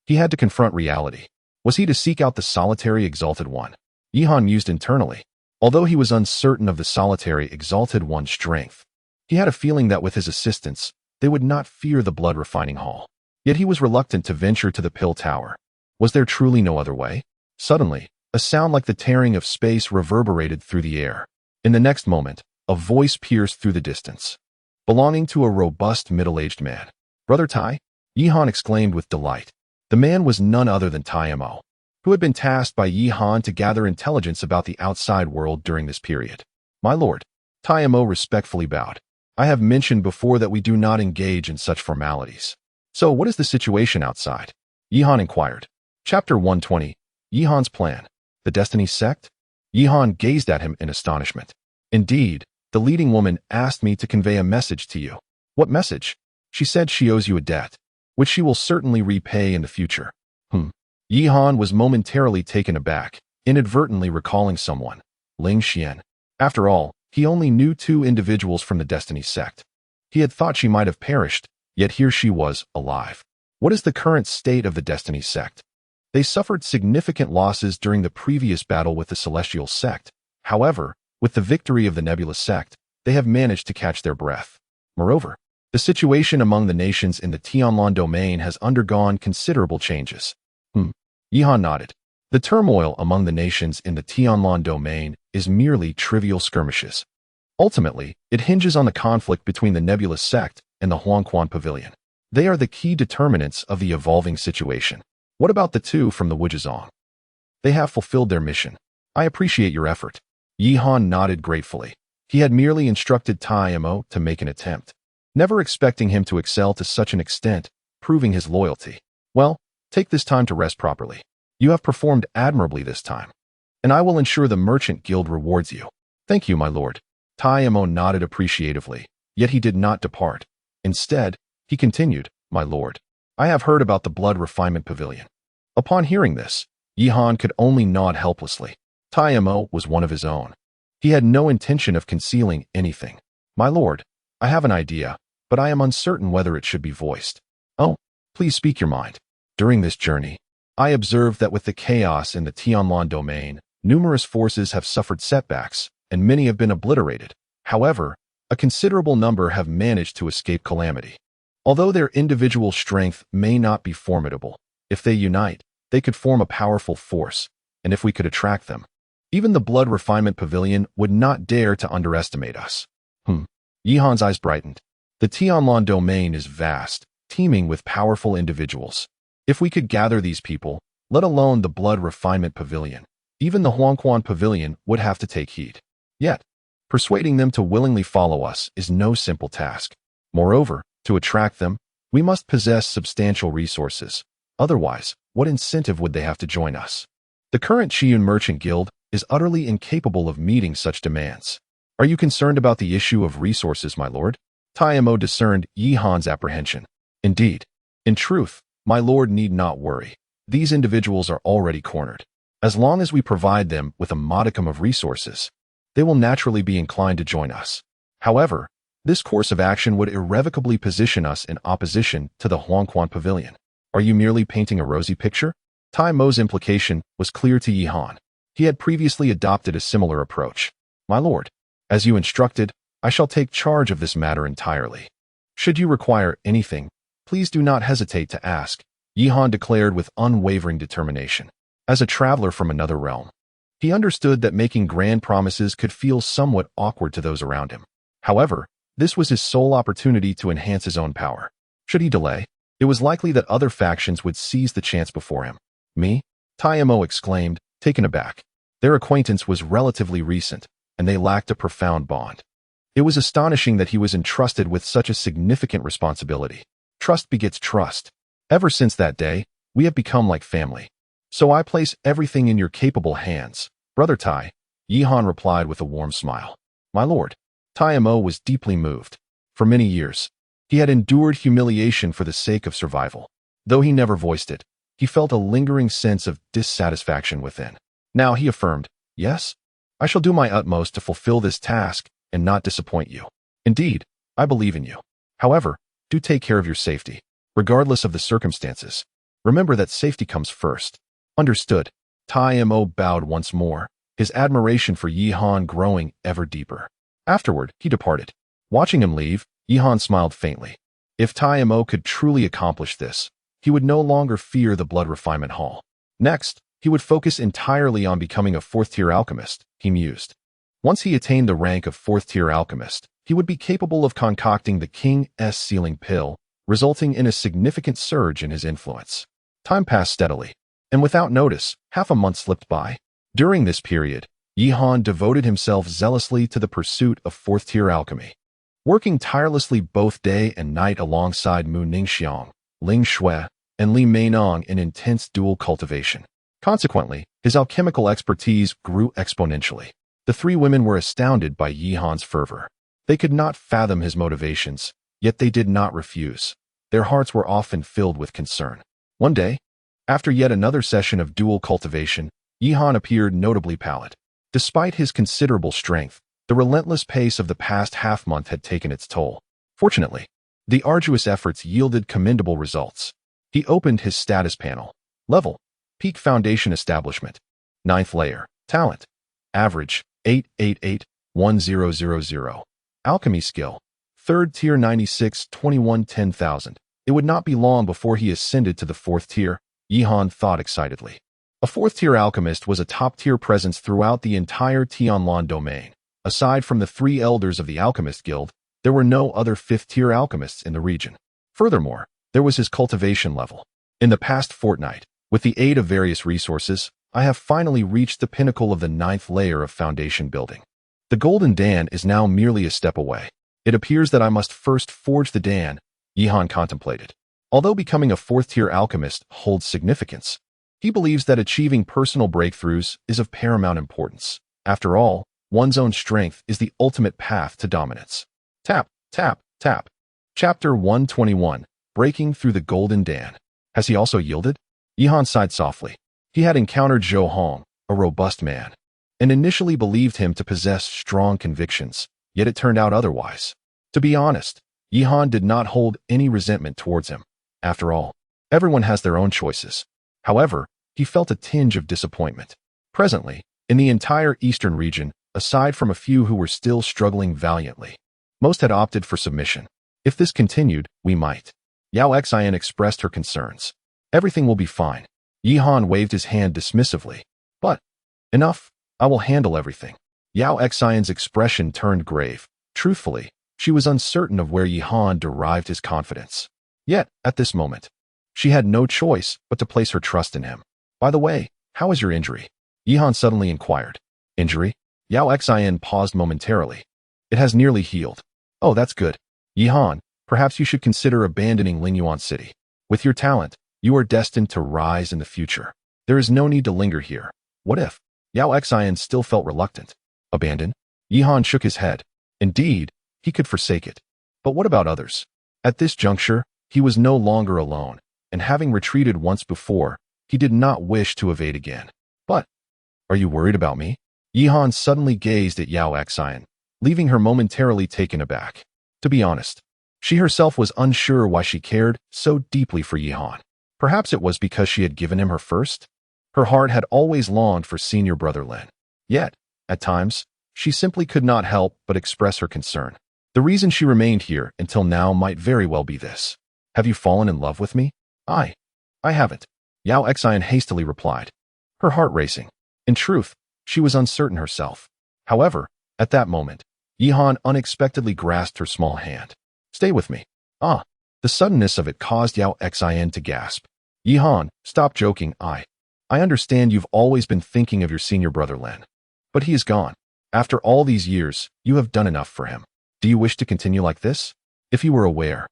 he had to confront reality. Was he to seek out the solitary Exalted One? Yihan mused internally. Although he was uncertain of the solitary Exalted One's strength, he had a feeling that with his assistance, they would not fear the blood refining hall. Yet he was reluctant to venture to the Pill Tower. Was there truly no other way? Suddenly, a sound like the tearing of space reverberated through the air. In the next moment, a voice pierced through the distance, belonging to a robust middle-aged man. "Brother Tai?" Yihan exclaimed with delight. The man was none other than Taimo, who had been tasked by Yihan to gather intelligence about the outside world during this period. "My lord," Taimo respectfully bowed. "I have mentioned before that we do not engage in such formalities. So what is the situation outside?" Yihan inquired. Chapter 120, Yihan's Plan. The Destiny Sect? Yihan gazed at him in astonishment. "Indeed, the leading woman asked me to convey a message to you." "What message?" "She said she owes you a debt, which she will certainly repay in the future." Yihan was momentarily taken aback, inadvertently recalling someone, Ling Xian. After all, he only knew 2 individuals from the Destiny Sect. He had thought she might have perished, yet here she was, alive. What is the current state of the Destiny Sect? They suffered significant losses during the previous battle with the Celestial Sect. However, with the victory of the Nebulous Sect, they have managed to catch their breath. Moreover, the situation among the nations in the Tianlan domain has undergone considerable changes. Yihan nodded. The turmoil among the nations in the Tianlan domain is merely trivial skirmishes. Ultimately, it hinges on the conflict between the Nebulous Sect and the Huangquan Pavilion. They are the key determinants of the evolving situation. What about the 2 from the Wujizong? They have fulfilled their mission. I appreciate your effort. Yihan nodded gratefully. He had merely instructed Taimo to make an attempt, never expecting him to excel to such an extent, proving his loyalty. Well, take this time to rest properly. You have performed admirably this time, and I will ensure the Merchant Guild rewards you. Thank you, my lord. Taimo nodded appreciatively, yet he did not depart. Instead, he continued, "My lord, I have heard about the Blood Refinement Pavilion." Upon hearing this, Yihan could only nod helplessly. Taimo was one of his own. He had no intention of concealing anything. "My lord, I have an idea, but I am uncertain whether it should be voiced." "Oh, please speak your mind." "During this journey, I observed that with the chaos in the Tianlan domain, numerous forces have suffered setbacks, and many have been obliterated. However, a considerable number have managed to escape calamity. Although their individual strength may not be formidable, if they unite, they could form a powerful force, and if we could attract them, even the Blood Refinement Pavilion would not dare to underestimate us." Yihan's eyes brightened. The Tianlan domain is vast, teeming with powerful individuals. If we could gather these people, let alone the Blood Refinement Pavilion, even the Huangquan Pavilion would have to take heed. Yet, persuading them to willingly follow us is no simple task. Moreover, to attract them, we must possess substantial resources. Otherwise, what incentive would they have to join us? The current Qiyun Merchant Guild is utterly incapable of meeting such demands. Are you concerned about the issue of resources, my lord? Taimo discerned Yihan's apprehension. Indeed. In truth, my lord need not worry. These individuals are already cornered. As long as we provide them with a modicum of resources, they will naturally be inclined to join us. However, this course of action would irrevocably position us in opposition to the Huangquan Pavilion. Are you merely painting a rosy picture? Taimo's implication was clear to Yihan. He had previously adopted a similar approach. My lord, as you instructed, I shall take charge of this matter entirely. Should you require anything, please do not hesitate to ask, Yihan declared with unwavering determination. As a traveler from another realm, he understood that making grand promises could feel somewhat awkward to those around him. However, this was his sole opportunity to enhance his own power. Should he delay, it was likely that other factions would seize the chance before him. Me? Taimo exclaimed, taken aback. Their acquaintance was relatively recent, and they lacked a profound bond. It was astonishing that he was entrusted with such a significant responsibility. Trust begets trust. Ever since that day, we have become like family. So I place everything in your capable hands, Brother Tai, Yihan replied with a warm smile. My lord, Taimo was deeply moved. For many years, he had endured humiliation for the sake of survival. Though he never voiced it, he felt a lingering sense of dissatisfaction within. Now he affirmed, "Yes, I shall do my utmost to fulfill this task and not disappoint you. Indeed, I believe in you. However, do take care of your safety, regardless of the circumstances. Remember that safety comes first." Understood. Tai Mo bowed once more, his admiration for Yi Han growing ever deeper. Afterward, he departed. Watching him leave, Yi Han smiled faintly. If Tai Mo could truly accomplish this, he would no longer fear the Blood Refinement Hall. Next, he would focus entirely on becoming a fourth-tier alchemist, he mused. Once he attained the rank of fourth-tier alchemist, he would be capable of concocting the King's Sealing Pill, resulting in a significant surge in his influence. Time passed steadily, and without notice, half a month slipped by. During this period, Yi Han devoted himself zealously to the pursuit of fourth-tier alchemy, working tirelessly both day and night alongside Mu Ningxiang, Ling Shui, and Li Meinong in intense dual cultivation. Consequently, his alchemical expertise grew exponentially. The three women were astounded by Yi Han's fervor. They could not fathom his motivations, yet they did not refuse. Their hearts were often filled with concern. One day, after yet another session of dual cultivation, Yi Han appeared notably pallid. Despite his considerable strength, the relentless pace of the past half-month had taken its toll. Fortunately, the arduous efforts yielded commendable results. He opened his status panel. Level: Peak Foundation Establishment. 9th layer. Talent: Average: 888-1000. Alchemy skill: 3rd tier 96-21-10,000. It would not be long before he ascended to the 4th tier, Yi Han thought excitedly. A 4th-tier alchemist was a top-tier presence throughout the entire Tianlan domain. Aside from the 3 elders of the Alchemist Guild, there were no other 5th-tier alchemists in the region. Furthermore, there was his cultivation level. In the past fortnight, with the aid of various resources, I have finally reached the pinnacle of the 9th layer of foundation building. The Golden Dan is now merely a step away. It appears that I must first forge the Dan, Yi Han contemplated. Although becoming a 4th-tier alchemist holds significance, he believes that achieving personal breakthroughs is of paramount importance. After all, one's own strength is the ultimate path to dominance. Tap, tap, tap. Chapter 121, Breaking Through the Golden Dan. Has he also yielded? Yi Han sighed softly. He had encountered Zhou Hong, a robust man, and initially believed him to possess strong convictions, yet it turned out otherwise. To be honest, Yi Han did not hold any resentment towards him. After all, everyone has their own choices. However, he felt a tinge of disappointment. Presently, in the entire eastern region, aside from a few who were still struggling valiantly, most had opted for submission. If this continued, we might. Yao Xian expressed her concerns. Everything will be fine. Yi Han waved his hand dismissively. But, enough, I will handle everything. Yao Xian's expression turned grave. Truthfully, she was uncertain of where Yi Han derived his confidence. Yet, at this moment, she had no choice but to place her trust in him. By the way, how is your injury? Yi Han suddenly inquired. Injury? Yao Xian paused momentarily. It has nearly healed. Oh, that's good. Yi Han, perhaps you should consider abandoning Lingyuan City. With your talent, you are destined to rise in the future. There is no need to linger here. What if? Yao Xian still felt reluctant. Abandon? Yi Han shook his head. Indeed, he could forsake it. But what about others? At this juncture, he was no longer alone, and having retreated once before, he did not wish to evade again. But, are you worried about me? Yi Han suddenly gazed at Yao Xian, leaving her momentarily taken aback. To be honest, she herself was unsure why she cared so deeply for Yi Han. Perhaps it was because she had given him her first? Her heart had always longed for senior brother Lin. Yet, at times, she simply could not help but express her concern. The reason she remained here until now might very well be this. Have you fallen in love with me? I haven't. Yao Xian hastily replied, her heart racing. In truth, she was uncertain herself. However, at that moment, Yi Han unexpectedly grasped her small hand. Stay with me. Ah, the suddenness of it caused Yao Xian to gasp. Yi Han, stop joking. I understand you've always been thinking of your senior brother Lin. But he is gone. After all these years, you have done enough for him. Do you wish to continue like this? If you were aware,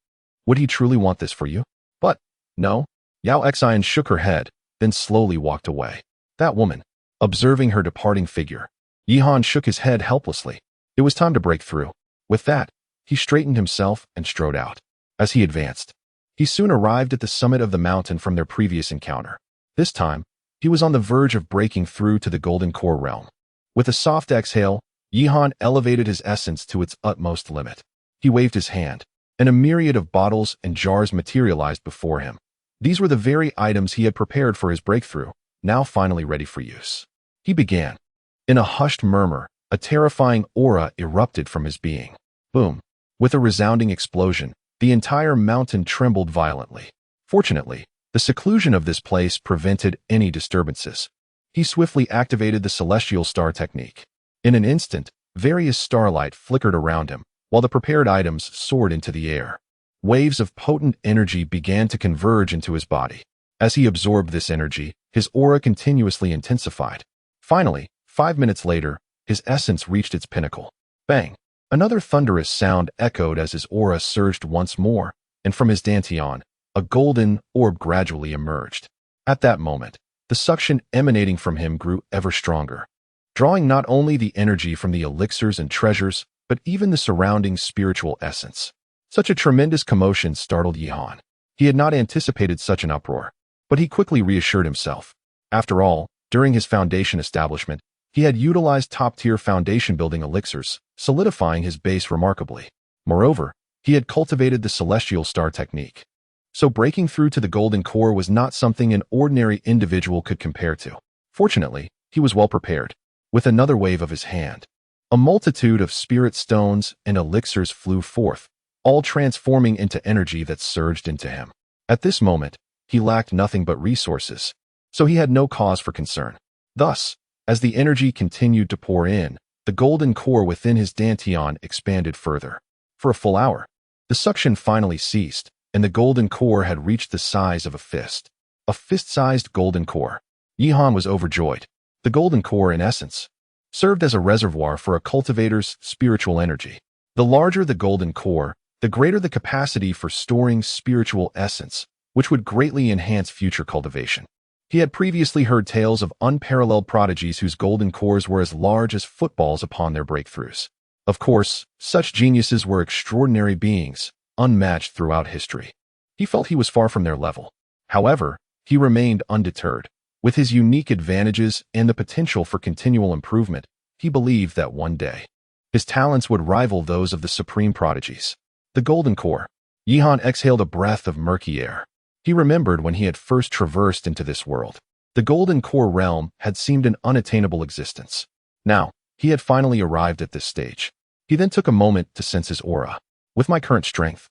would he truly want this for you? But, no. Yao Xian shook her head, then slowly walked away. That woman, observing her departing figure, Yi Han shook his head helplessly. It was time to break through. With that, he straightened himself and strode out. As he advanced, He soon arrived at the summit of the mountain from their previous encounter. This time, he was on the verge of breaking through to the golden core realm. With a soft exhale, Yihan elevated his essence to its utmost limit. He waved his hand, and a myriad of bottles and jars materialized before him. These were the very items he had prepared for his breakthrough, now finally ready for use. He began. In a hushed murmur, a terrifying aura erupted from his being. Boom! With a resounding explosion, the entire mountain trembled violently. Fortunately, the seclusion of this place prevented any disturbances. He swiftly activated the celestial star technique. In an instant, various starlight flickered around him, while the prepared items soared into the air. Waves of potent energy began to converge into his body. As he absorbed this energy, his aura continuously intensified. Finally, 5 minutes later, his essence reached its pinnacle. Bang! Another thunderous sound echoed as his aura surged once more, and from his dantian, a golden orb gradually emerged. At that moment, the suction emanating from him grew ever stronger, drawing not only the energy from the elixirs and treasures, but even the surrounding spiritual essence. Such a tremendous commotion startled Yihan. He had not anticipated such an uproar, but he quickly reassured himself. After all, during his foundation establishment, he had utilized top-tier foundation-building elixirs, solidifying his base remarkably. Moreover, he had cultivated the celestial star technique. So breaking through to the golden core was not something an ordinary individual could compare to. Fortunately, he was well prepared. With another wave of his hand, a multitude of spirit stones and elixirs flew forth, all transforming into energy that surged into him. At this moment, he lacked nothing but resources, so he had no cause for concern. Thus, as the energy continued to pour in, the golden core within his dantian expanded further. For a full hour, the suction finally ceased, and the golden core had reached the size of a fist. A fist-sized golden core. Yihan was overjoyed. The golden core, in essence, served as a reservoir for a cultivator's spiritual energy. The larger the golden core, the greater the capacity for storing spiritual essence, which would greatly enhance future cultivation. He had previously heard tales of unparalleled prodigies whose golden cores were as large as footballs upon their breakthroughs. Of course, such geniuses were extraordinary beings, unmatched throughout history. He felt he was far from their level. However, he remained undeterred. With his unique advantages and the potential for continual improvement, he believed that one day, his talents would rival those of the supreme prodigies. The golden core. Yihan exhaled a breath of murky air. He remembered when he had first traversed into this world. The golden core realm had seemed an unattainable existence. Now, he had finally arrived at this stage. He then took a moment to sense his aura. With my current strength,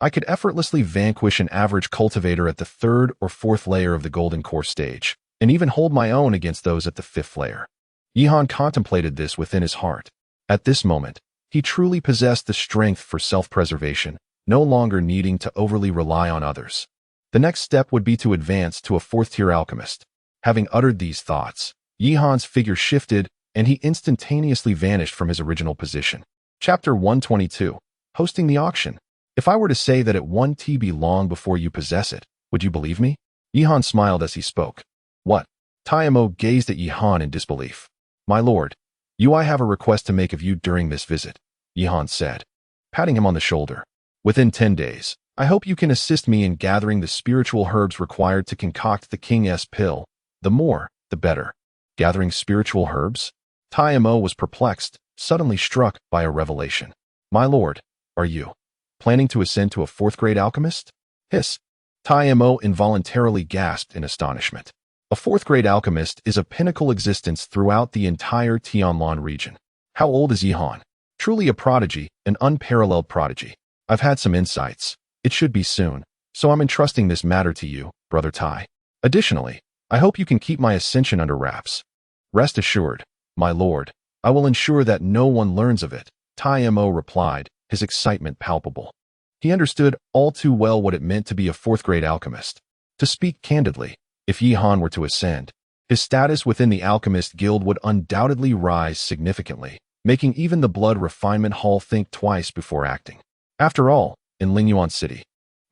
I could effortlessly vanquish an average cultivator at the 3rd or 4th layer of the golden core stage, and even hold my own against those at the 5th layer. Yihan contemplated this within his heart. At this moment, he truly possessed the strength for self-preservation, no longer needing to overly rely on others. The next step would be to advance to a 4th-tier alchemist. Having uttered these thoughts, Yihan's figure shifted, and he instantaneously vanished from his original position. Chapter 122. Hosting the auction. If I were to say that it won't be long before you possess it, would you believe me? Yihan smiled as he spoke. What? Taimo gazed at Yihan in disbelief. My lord, I have a request to make of you during this visit, Yihan said, patting him on the shoulder. Within 10 days, I hope you can assist me in gathering the spiritual herbs required to concoct the King's pill. The more, the better. Gathering spiritual herbs? Taimo was perplexed, suddenly struck by a revelation. My lord, are you planning to ascend to a 4th-grade alchemist? Hiss. Taimo involuntarily gasped in astonishment. A 4th-grade alchemist is a pinnacle existence throughout the entire Tianlan region. How old is Yihan? Truly a prodigy, an unparalleled prodigy. I've had some insights. It should be soon, so I'm entrusting this matter to you, Brother Tai. Additionally, I hope you can keep my ascension under wraps. Rest assured, my lord, I will ensure that no one learns of it, Taimo replied, his excitement palpable. He understood all too well what it meant to be a 4th-grade alchemist. To speak candidly, if Yihan were to ascend, his status within the Alchemist Guild would undoubtedly rise significantly, making even the Blood Refinement Hall think twice before acting. After all, in Lingyuan City,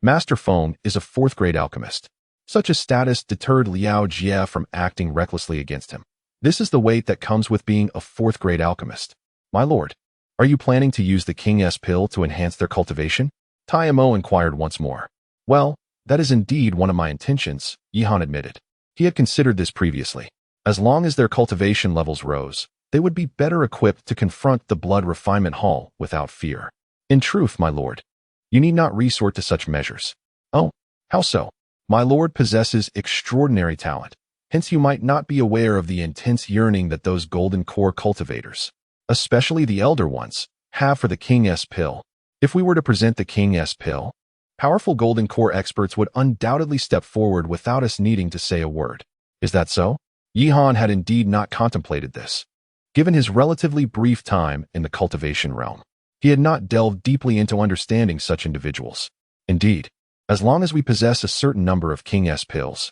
Master Feng is a 4th-grade alchemist. Such a status deterred Liao Jie from acting recklessly against him. This is the weight that comes with being a 4th-grade alchemist. My lord, are you planning to use the King's pill to enhance their cultivation? Taimo inquired once more. Well, that is indeed one of my intentions, Yihan admitted. He had considered this previously. As long as their cultivation levels rose, they would be better equipped to confront the blood refinement hall without fear. In truth, my lord, you need not resort to such measures. Oh, how so? My lord possesses extraordinary talent. Hence you might not be aware of the intense yearning that those golden core cultivators, especially the elder ones, have for the King's pill. If we were to present the King's pill, powerful golden core experts would undoubtedly step forward without us needing to say a word. Is that so? Yihan had indeed not contemplated this. Given his relatively brief time in the cultivation realm, he had not delved deeply into understanding such individuals. Indeed, as long as we possess a certain number of King's pills,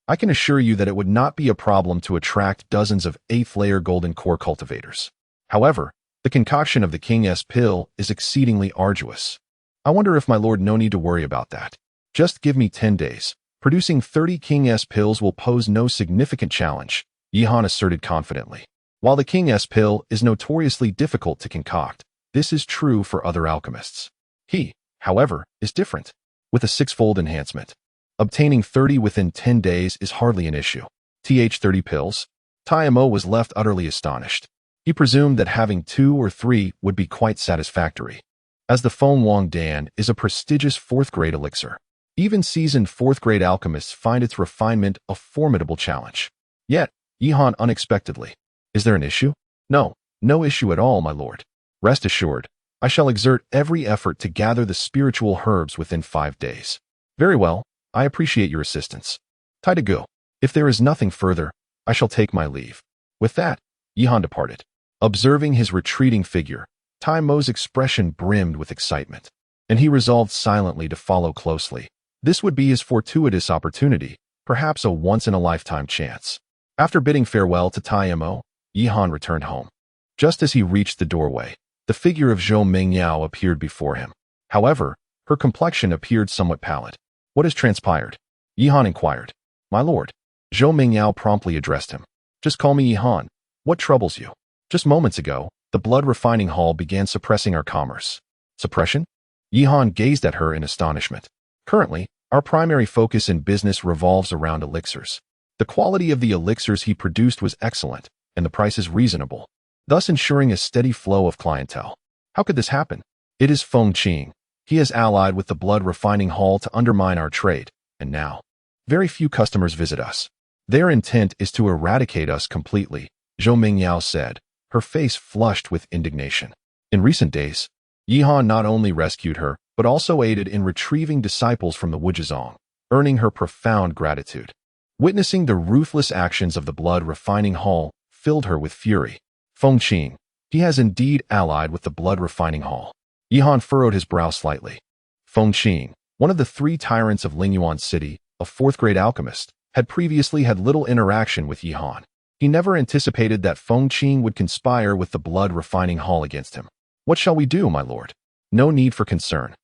I can assure you that it would not be a problem to attract dozens of 8th-layer golden core cultivators. However, the concoction of the King's pill is exceedingly arduous. I wonder if my lord no need to worry about that. Just give me 10 days. Producing 30 King's pills will pose no significant challenge, Yihan asserted confidently. While the King's pill is notoriously difficult to concoct, this is true for other alchemists. He, however, is different. With a 6-fold enhancement, obtaining 30 within 10 days is hardly an issue. 30 pills? Taimo was left utterly astonished. He presumed that having 2 or 3 would be quite satisfactory, as the Feng Wang Dan is a prestigious 4th-grade elixir. Even seasoned 4th-grade alchemists find its refinement a formidable challenge. Yet, Yihan unexpectedly. Is there an issue? No, no issue at all, my lord. Rest assured, I shall exert every effort to gather the spiritual herbs within 5 days. Very well, I appreciate your assistance. Time to go. If there is nothing further, I shall take my leave. With that, Yihan departed. Observing his retreating figure, Taimo's expression brimmed with excitement, and he resolved silently to follow closely. This would be his fortuitous opportunity, perhaps a once-in-a-lifetime chance. After bidding farewell to Taimo, Yihan returned home. Just as he reached the doorway, the figure of Zhou Mingyao appeared before him. However, her complexion appeared somewhat pallid. What has transpired? Yihan inquired. My lord. Zhou Mingyao promptly addressed him. Just call me Yihan. What troubles you? Just moments ago, the blood refining hall began suppressing our commerce. Suppression? Yihan gazed at her in astonishment. Currently, our primary focus in business revolves around elixirs. The quality of the elixirs he produced was excellent, and the price is reasonable, thus ensuring a steady flow of clientele. How could this happen? It is Feng Qing. He has allied with the blood refining hall to undermine our trade, and now, very few customers visit us. Their intent is to eradicate us completely, Zhou Mingyao said, her face flushed with indignation. In recent days, Yihan not only rescued her, but also aided in retrieving disciples from the Wujizong, earning her profound gratitude. Witnessing the ruthless actions of the blood refining hall filled her with fury. Feng Qing, he has indeed allied with the blood refining hall. Yihan furrowed his brow slightly. Feng Qing, one of the 3 tyrants of Lingyuan City, a 4th-grade alchemist, had previously had little interaction with Yihan. He never anticipated that Feng Qing would conspire with the blood refining hall against him. What shall we do, my lord? No need for concern.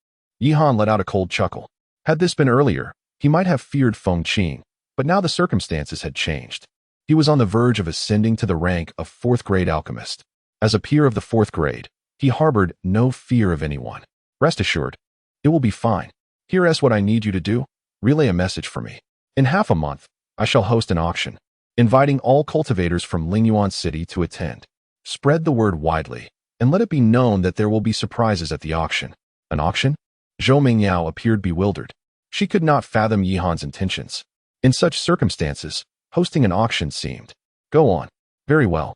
Yihan let out a cold chuckle. Had this been earlier, he might have feared Feng Qing, but now the circumstances had changed. He was on the verge of ascending to the rank of 4th-grade alchemist. As a peer of the 4th grade, he harbored no fear of anyone. Rest assured, it will be fine. Here is what I need you to do. Relay a message for me. In half a month, I shall host an auction, inviting all cultivators from Lingyuan City to attend. Spread the word widely, and let it be known that there will be surprises at the auction. An auction? Zhou Mingyao appeared bewildered. She could not fathom Yihan's intentions. In such circumstances, hosting an auction seemed. Go on. Very well.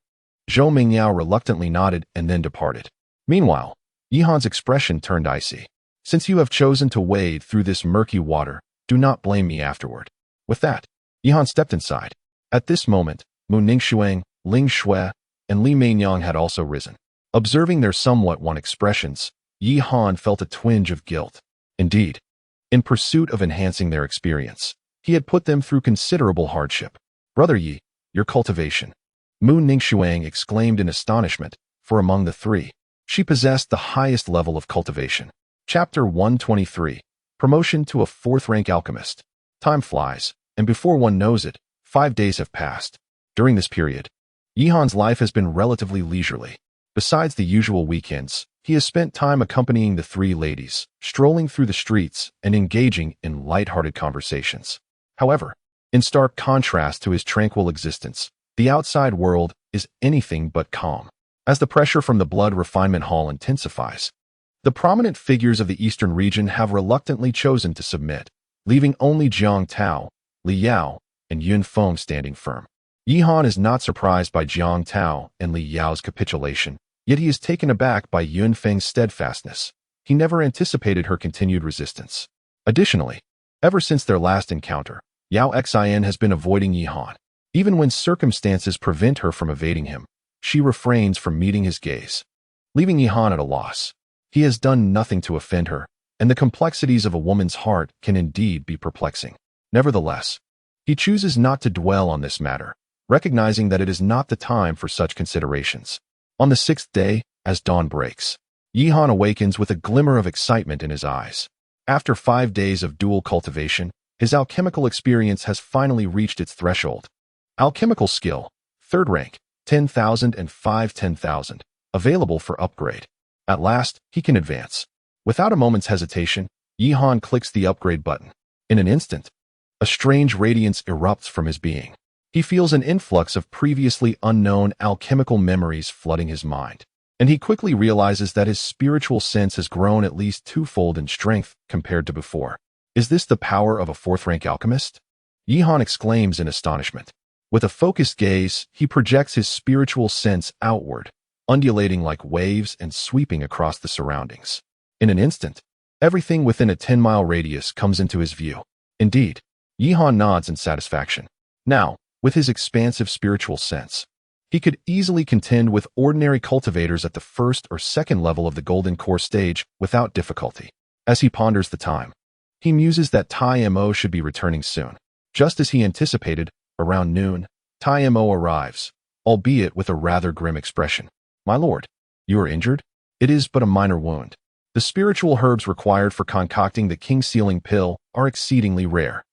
Zhou Mingyao reluctantly nodded and then departed. Meanwhile, Yihan's expression turned icy. Since you have chosen to wade through this murky water, do not blame me afterward. With that, Yihan stepped inside. At this moment, Mu Ningxuang, Ling Shui, and Li Meinyang had also risen. Observing their somewhat wan expressions, Yihan felt a twinge of guilt. Indeed, in pursuit of enhancing their experience, he had put them through considerable hardship. Brother Yi, your cultivation. Mu Ningxuang exclaimed in astonishment, for among the 3, she possessed the highest level of cultivation. Chapter 123. Promotion to a 4th-rank alchemist. Time flies, and before one knows it, 5 days have passed. During this period, Yihan's life has been relatively leisurely. Besides the usual weekends, He has spent time accompanying the three ladies, strolling through the streets and engaging in light-hearted conversations. However, in stark contrast to his tranquil existence, the outside world is anything but calm. As the pressure from the blood refinement hall intensifies, the prominent figures of the eastern region have reluctantly chosen to submit, leaving only Jiang Tao, Li Yao, and Yun Feng standing firm. Yihan is not surprised by Jiang Tao and Li Yao's capitulation, yet he is taken aback by Yun Feng's steadfastness. He never anticipated her continued resistance. Additionally, ever since their last encounter, Yao Xin has been avoiding Yihan. Even when circumstances prevent her from evading him, she refrains from meeting his gaze, leaving Yihan at a loss. He has done nothing to offend her, and the complexities of a woman's heart can indeed be perplexing. Nevertheless, he chooses not to dwell on this matter, recognizing that it is not the time for such considerations. On the 6th day, as dawn breaks, Yihan awakens with a glimmer of excitement in his eyes. After 5 days of dual cultivation, his alchemical experience has finally reached its threshold. Alchemical skill, 3rd rank, 10,000 and 10,000, available for upgrade. At last, he can advance. Without a moment's hesitation, Yihan clicks the upgrade button. In an instant, a strange radiance erupts from his being. He feels an influx of previously unknown alchemical memories flooding his mind, and he quickly realizes that his spiritual sense has grown at least twofold in strength compared to before. Is this the power of a 4th-rank alchemist? Yihan exclaims in astonishment. With a focused gaze, he projects his spiritual sense outward, undulating like waves and sweeping across the surroundings. In an instant, everything within a 10-mile radius comes into his view. Indeed, Yihan nods in satisfaction. Now, with his expansive spiritual sense, he could easily contend with ordinary cultivators at the 1st or 2nd level of the Golden Core stage without difficulty. As he ponders the time, he muses that Tai Mo should be returning soon. Just as he anticipated, around noon, Tai Mo arrives, albeit with a rather grim expression. "My lord, you are injured? It is but a minor wound. The spiritual herbs required for concocting the king-sealing pill are exceedingly rare,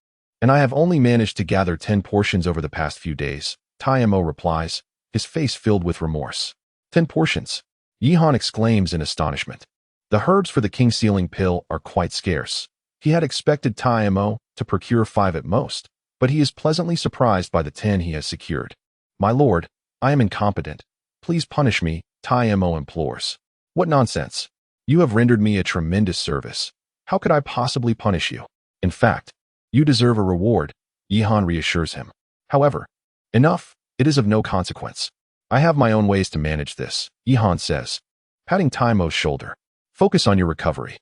and I have only managed to gather 10 portions over the past few days," Tai Mo replies, his face filled with remorse. 10 portions? Yihan exclaims in astonishment. The herbs for the king-sealing pill are quite scarce. He had expected Tai Mo to procure 5 at most, but he is pleasantly surprised by the 10 he has secured. "My lord, I am incompetent. Please punish me," Tai Mo implores. "What nonsense! You have rendered me a tremendous service. How could I possibly punish you? In fact, you deserve a reward," Yihan reassures him. "However, enough, it is of no consequence. I have my own ways to manage this," Yihan says, patting Tai Mo's shoulder. "Focus on your recovery."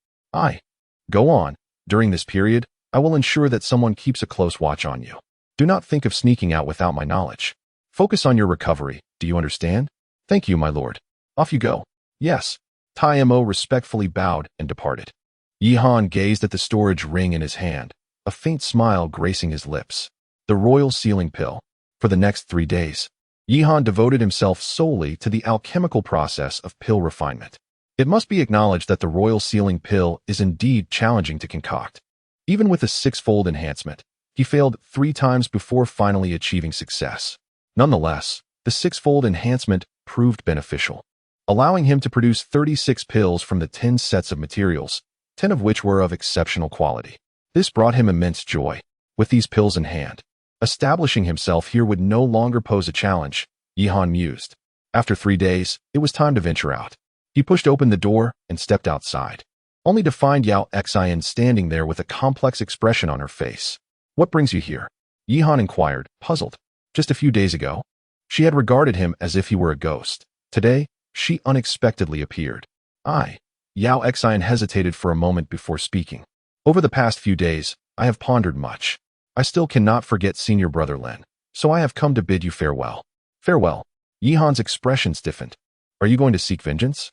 Go on. During this period, I will ensure that someone keeps a close watch on you. Do not think of sneaking out without my knowledge. Focus on your recovery, do you understand?" "Thank you, my lord." "Off you go." "Yes." Tai Mo respectfully bowed and departed. Yihan gazed at the storage ring in his hand, a faint smile gracing his lips. The royal sealing pill. For the next 3 days, Yihan devoted himself solely to the alchemical process of pill refinement. It must be acknowledged that the royal sealing pill is indeed challenging to concoct. Even with a 6-fold enhancement, he failed 3 times before finally achieving success. Nonetheless, the 6-fold enhancement proved beneficial, allowing him to produce 36 pills from the 10 sets of materials, 10 of which were of exceptional quality. This brought him immense joy. With these pills in hand, establishing himself here would no longer pose a challenge, Yihan mused. After 3 days, it was time to venture out. He pushed open the door and stepped outside, only to find Yao Xin standing there with a complex expression on her face. "What brings you here?" Yihan inquired, puzzled. Just a few days ago, she had regarded him as if he were a ghost. Today, she unexpectedly appeared. Yao Xin hesitated for a moment before speaking. "Over the past few days, I have pondered much. I still cannot forget senior brother Lin, so I have come to bid you farewell." "Farewell." Yihan's expression stiffened. "Are you going to seek vengeance?"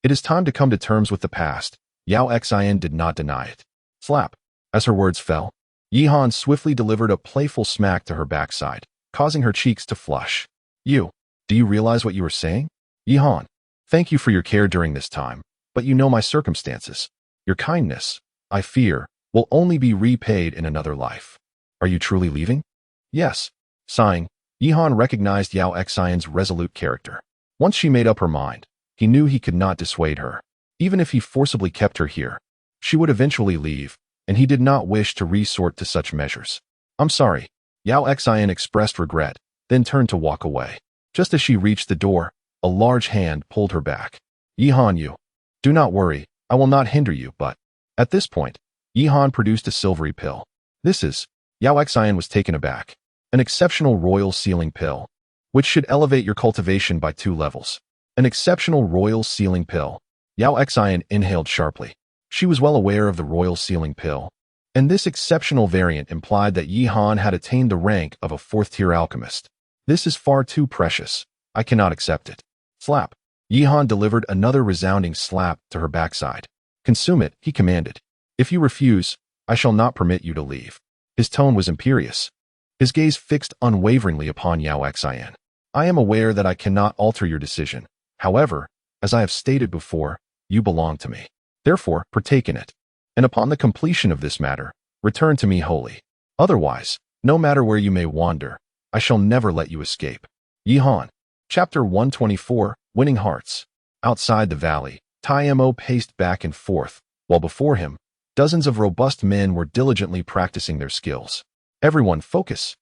It is time to come to terms with the past." Yao Xin did not deny it. Slap. As her words fell, Yihan swiftly delivered a playful smack to her backside, causing her cheeks to flush. Do you realize what you are saying?" "Yihan, thank you for your care during this time, but you know my circumstances. Your kindness, I fear, will only be repaid in another life. Are you truly leaving?" "Yes." Sighing, Yihan recognized Yao Xion's resolute character. Once she made up her mind, He knew he could not dissuade her. Even if he forcibly kept her here, she would eventually leave, and he did not wish to resort to such measures. I'm sorry. Yao Xian expressed regret, then turned to walk away. Just as she reached the door, a large hand pulled her back. Yihan, you. Do not worry, I will not hinder you, but... At this point, Yihan produced a silvery pill. This is... Yao Xian was taken aback. An exceptional royal sealing pill, which should elevate your cultivation by 2 levels. An exceptional royal sealing pill. Yao Xian inhaled sharply. She was well aware of the royal sealing pill, and this exceptional variant implied that Yihan had attained the rank of a 4th-tier alchemist. This is far too precious. I cannot accept it. Slap. Yihan delivered another resounding slap to her backside. Consume it, he commanded. If you refuse, I shall not permit you to leave. His tone was imperious. His gaze fixed unwaveringly upon Yao Xian. I am aware that I cannot alter your decision. However, as I have stated before, you belong to me. Therefore, partake in it. And upon the completion of this matter, return to me wholly. Otherwise, no matter where you may wander, I shall never let you escape. Yihan. Chapter 124, Winning Hearts. Outside the valley, Mo paced back and forth, while before him, dozens of robust men were diligently practicing their skills. Everyone focus.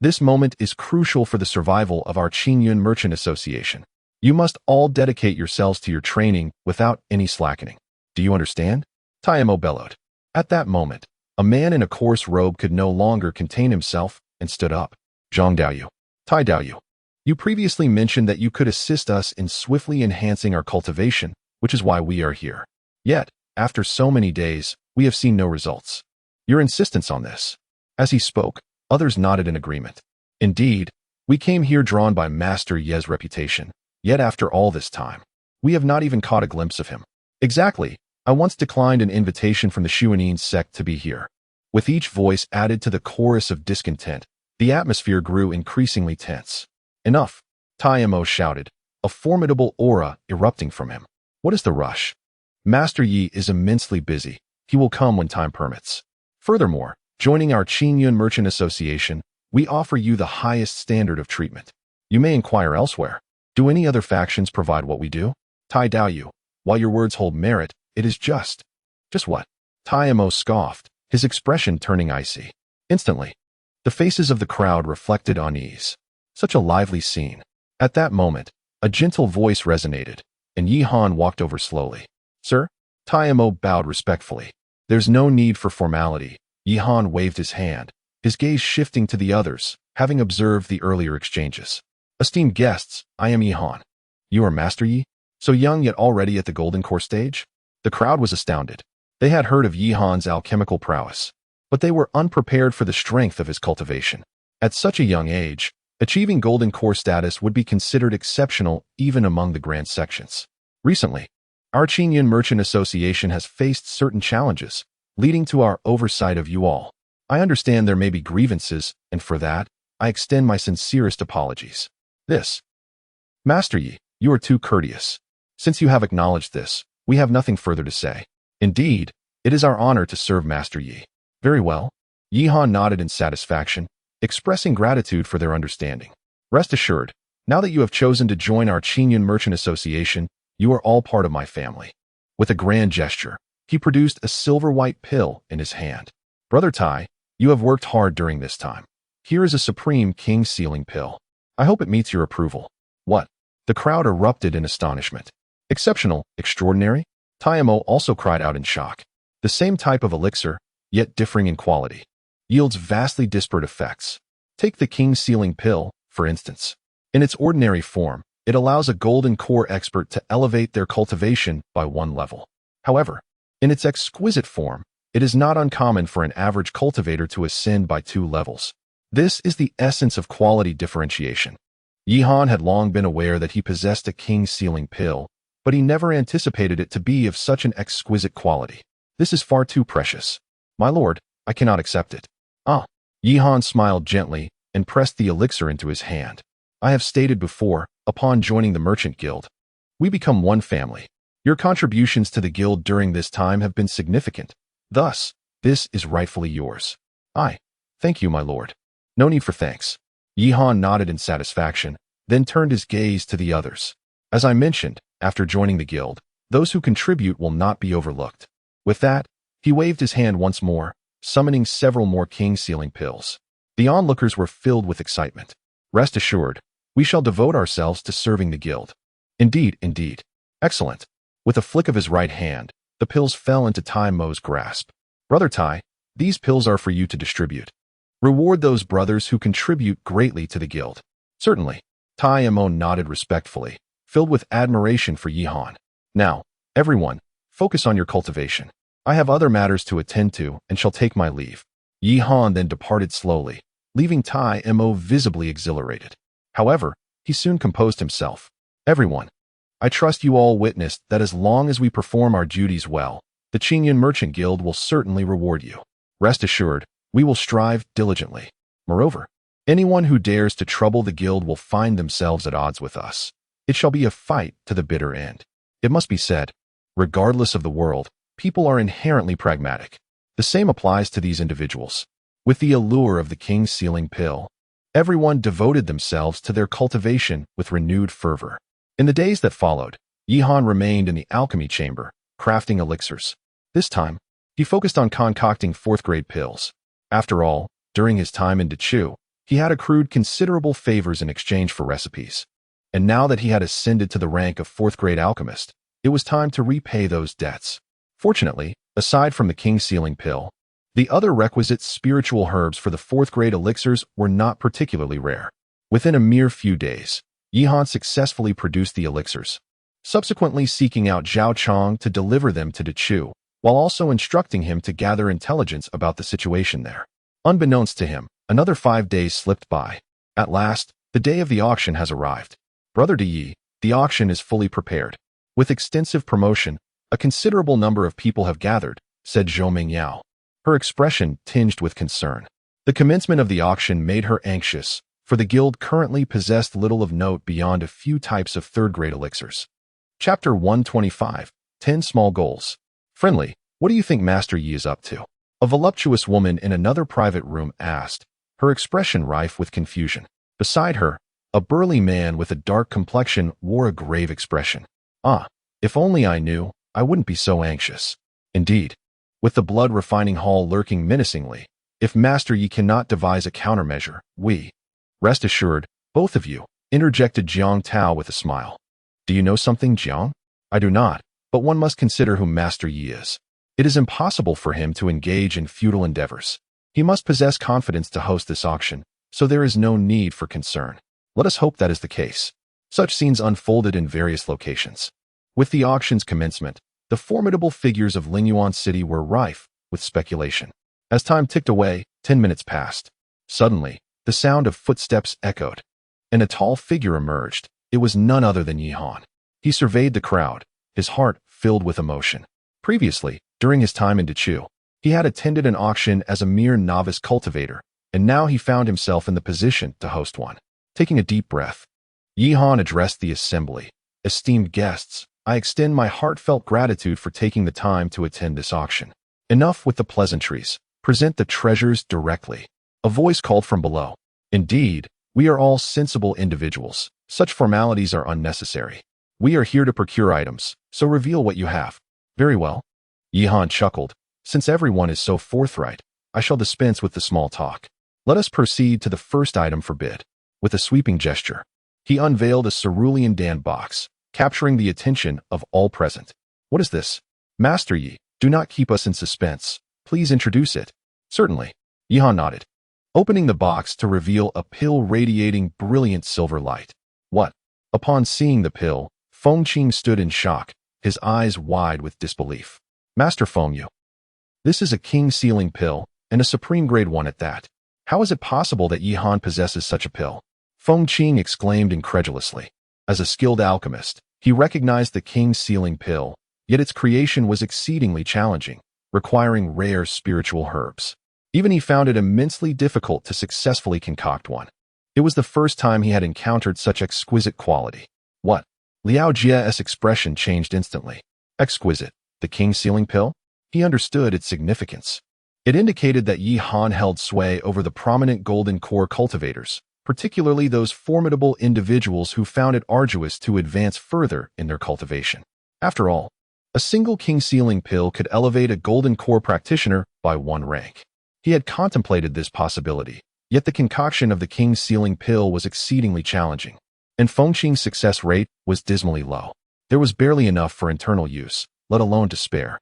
This moment is crucial for the survival of our Qingyun Merchant Association. You must all dedicate yourselves to your training without any slackening. Do you understand? Mo bellowed. At that moment, a man in a coarse robe could no longer contain himself and stood up. Zhang Daoyu. Tai Daoyu. You previously mentioned that you could assist us in swiftly enhancing our cultivation, which is why we are here. Yet, after so many days, we have seen no results. Your insistence on this. As he spoke, others nodded in agreement. Indeed, we came here drawn by Master Ye's reputation, yet after all this time, we have not even caught a glimpse of him. Exactly, I once declined an invitation from the Shuanin sect to be here. With each voice added to the chorus of discontent, the atmosphere grew increasingly tense. Enough, Mo shouted, a formidable aura erupting from him. What is the rush? Master Yi is immensely busy. He will come when time permits. Furthermore, joining our Qingyun Merchant Association, we offer you the highest standard of treatment. You may inquire elsewhere. Do any other factions provide what we do? Tai Daoyu, while your words hold merit, it is just. Just what? Mo scoffed, his expression turning icy. Instantly, the faces of the crowd reflected unease. Such a lively scene. At that moment, a gentle voice resonated, and Yihan walked over slowly. Sir? Mo bowed respectfully. There's no need for formality. Yihan waved his hand, his gaze shifting to the others, having observed the earlier exchanges. Esteemed guests, I am Yihan. You are Master Yi? So young yet already at the Golden Core stage? The crowd was astounded. They had heard of Yihan's alchemical prowess, but they were unprepared for the strength of his cultivation. At such a young age, achieving Golden Core status would be considered exceptional even among the grand sections. Recently, our Qingyun Merchant Association has faced certain challenges, leading to our oversight of you all. I understand there may be grievances, and for that, I extend my sincerest apologies. This. Master Yi, you are too courteous. Since you have acknowledged this, we have nothing further to say. Indeed, it is our honor to serve Master Yi. Very well. Yihan nodded in satisfaction, expressing gratitude for their understanding. Rest assured, now that you have chosen to join our Qingyun Merchant Association, you are all part of my family. With a grand gesture, he produced a silver-white pill in his hand. Brother Tai, you have worked hard during this time. Here is a Supreme King sealing pill. I hope it meets your approval. What? The crowd erupted in astonishment. Exceptional, extraordinary? Mo also cried out in shock. The same type of elixir, yet differing in quality, yields vastly disparate effects. Take the King sealing pill, for instance. In its ordinary form, it allows a Golden Core expert to elevate their cultivation by 1 level. However, in its exquisite form, it is not uncommon for an average cultivator to ascend by 2 levels. This is the essence of quality differentiation. Yihan had long been aware that he possessed a King sealing pill, but he never anticipated it to be of such an exquisite quality. This is far too precious. My lord, I cannot accept it. Ah. Yihan smiled gently and pressed the elixir into his hand. I have stated before, upon joining the Merchant Guild, we become one family. Your contributions to the guild during this time have been significant. Thus, this is rightfully yours. Thank you, my lord. No need for thanks. Yihan nodded in satisfaction, then turned his gaze to the others. As I mentioned, After joining the guild, those who contribute will not be overlooked. With that, he waved his hand once more, summoning several more king sealing pills. The onlookers were filled with excitement. Rest assured, we shall devote ourselves to serving the guild. Indeed, indeed. Excellent. With a flick of his right hand, the pills fell into Tai Mo's grasp. Brother Tai, these pills are for you to distribute. Reward those brothers who contribute greatly to the guild. Certainly. Tai Mo nodded respectfully, filled with admiration for Yihan. Now, everyone, focus on your cultivation. I have other matters to attend to and shall take my leave. Yihan then departed slowly, leaving Tai Mo visibly exhilarated. However, he soon composed himself. Everyone, I trust you all witnessed that as long as we perform our duties well, the Qingyun Merchant Guild will certainly reward you. Rest assured, we will strive diligently. Moreover, anyone who dares to trouble the guild will find themselves at odds with us. It shall be a fight to the bitter end. It must be said, regardless of the world, people are inherently pragmatic. The same applies to these individuals. With the allure of the king's sealing pill, everyone devoted themselves to their cultivation with renewed fervor. In the days that followed, Yihan remained in the alchemy chamber, crafting elixirs. This time, he focused on concocting fourth-grade pills. After all, during his time in Dechu, he had accrued considerable favors in exchange for recipes. And now that he had ascended to the rank of fourth-grade alchemist, it was time to repay those debts. Fortunately, aside from the king sealing pill, the other requisite spiritual herbs for the fourth-grade elixirs were not particularly rare. Within a mere few days, Yihan successfully produced the elixirs, subsequently seeking out Zhao Chong to deliver them to Dechu, while also instructing him to gather intelligence about the situation there. Unbeknownst to him, another 5 days slipped by. At last, the day of the auction has arrived. Brother De Yi, the auction is fully prepared. With extensive promotion, a considerable number of people have gathered, said Zhou Mingyao, her expression tinged with concern. The commencement of the auction made her anxious, for the guild currently possessed little of note beyond a few types of third-grade elixirs. Chapter 125, 10 Small Goals. Friendly, what do you think Master Yi is up to? A voluptuous woman in another private room asked, her expression rife with confusion. Beside her, a burly man with a dark complexion wore a grave expression. Ah, if only I knew, I wouldn't be so anxious. Indeed, with the blood-refining hall lurking menacingly, if Master Yi cannot devise a countermeasure, we... Rest assured, both of you, interjected Jiang Tao with a smile. Do you know something, Jiang? I do not, but one must consider who Master Yi is. It is impossible for him to engage in futile endeavors. He must possess confidence to host this auction, so there is no need for concern. Let us hope that is the case. Such scenes unfolded in various locations. With the auction's commencement, the formidable figures of Lingyuan City were rife with speculation. As time ticked away, 10 minutes passed. Suddenly, the sound of footsteps echoed, and a tall figure emerged. It was none other than Yihan. He surveyed the crowd, his heart filled with emotion. Previously, during his time in Dechu, he had attended an auction as a mere novice cultivator, and now he found himself in the position to host one. Taking a deep breath, Yihan addressed the assembly. Esteemed guests, I extend my heartfelt gratitude for taking the time to attend this auction. Enough with the pleasantries. Present the treasures directly. A voice called from below. Indeed, we are all sensible individuals. Such formalities are unnecessary. We are here to procure items, so reveal what you have. Very well. Yihan chuckled. Since everyone is so forthright, I shall dispense with the small talk. Let us proceed to the first item for bid. With a sweeping gesture, he unveiled a cerulean Dan box, capturing the attention of all present. What is this? Master Yi, do not keep us in suspense. Please introduce it. Certainly. Yihan nodded, opening the box to reveal a pill radiating brilliant silver light. What? Upon seeing the pill, Feng Qing stood in shock, his eyes wide with disbelief. Master Feng Yu. This is a king sealing pill, and a supreme grade one at that. How is it possible that Yihan possesses such a pill? Feng Qing exclaimed incredulously. As a skilled alchemist, he recognized the king sealing pill, yet its creation was exceedingly challenging, requiring rare spiritual herbs. Even he found it immensely difficult to successfully concoct one. It was the first time he had encountered such exquisite quality. What? Liao Jie's expression changed instantly. Exquisite, the king sealing pill? He understood its significance. It indicated that Yihan held sway over the prominent golden core cultivators, particularly those formidable individuals who found it arduous to advance further in their cultivation. After all, a single king sealing pill could elevate a golden core practitioner by 1 rank. He had contemplated this possibility, yet the concoction of the king sealing pill was exceedingly challenging, and Fengqing's success rate was dismally low. There was barely enough for internal use, let alone to spare.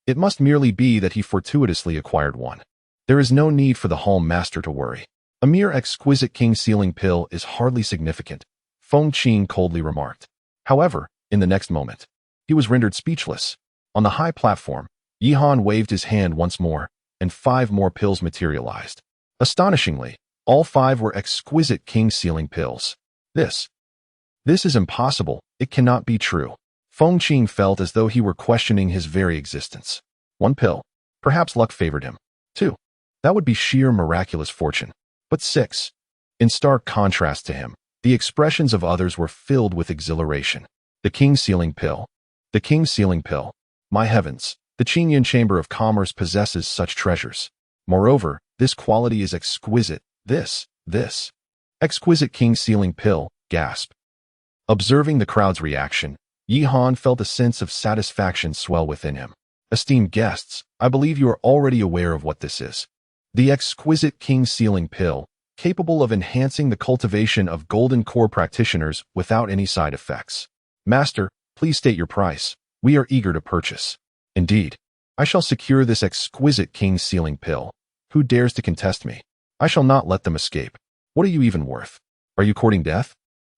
It must merely be that he fortuitously acquired one. There is no need for the Hall Master to worry. A mere exquisite king sealing pill is hardly significant, Fengqing coldly remarked. However, in the next moment, he was rendered speechless. On the high platform, Yihan waved his hand once more, and 5 more pills materialized. Astonishingly, all 5 were exquisite king sealing pills. This is impossible. It cannot be true. Fengqing felt as though he were questioning his very existence. 1 pill. Perhaps luck favored him. 2. That would be sheer miraculous fortune. But 6. In stark contrast to him, the expressions of others were filled with exhilaration. The king sealing pill. The king sealing pill. My heavens, the Qingyun Chamber of Commerce possesses such treasures. Moreover, this quality is exquisite. This exquisite king sealing pill, gasp. Observing the crowd's reaction, Yihan felt a sense of satisfaction swell within him. Esteemed guests, I believe you are already aware of what this is. The exquisite king sealing pill, capable of enhancing the cultivation of golden core practitioners without any side effects. Master, please state your price. We are eager to purchase. Indeed, I shall secure this exquisite king sealing pill. Who dares to contest me? I shall not let them escape. What are you even worth? Are you courting death?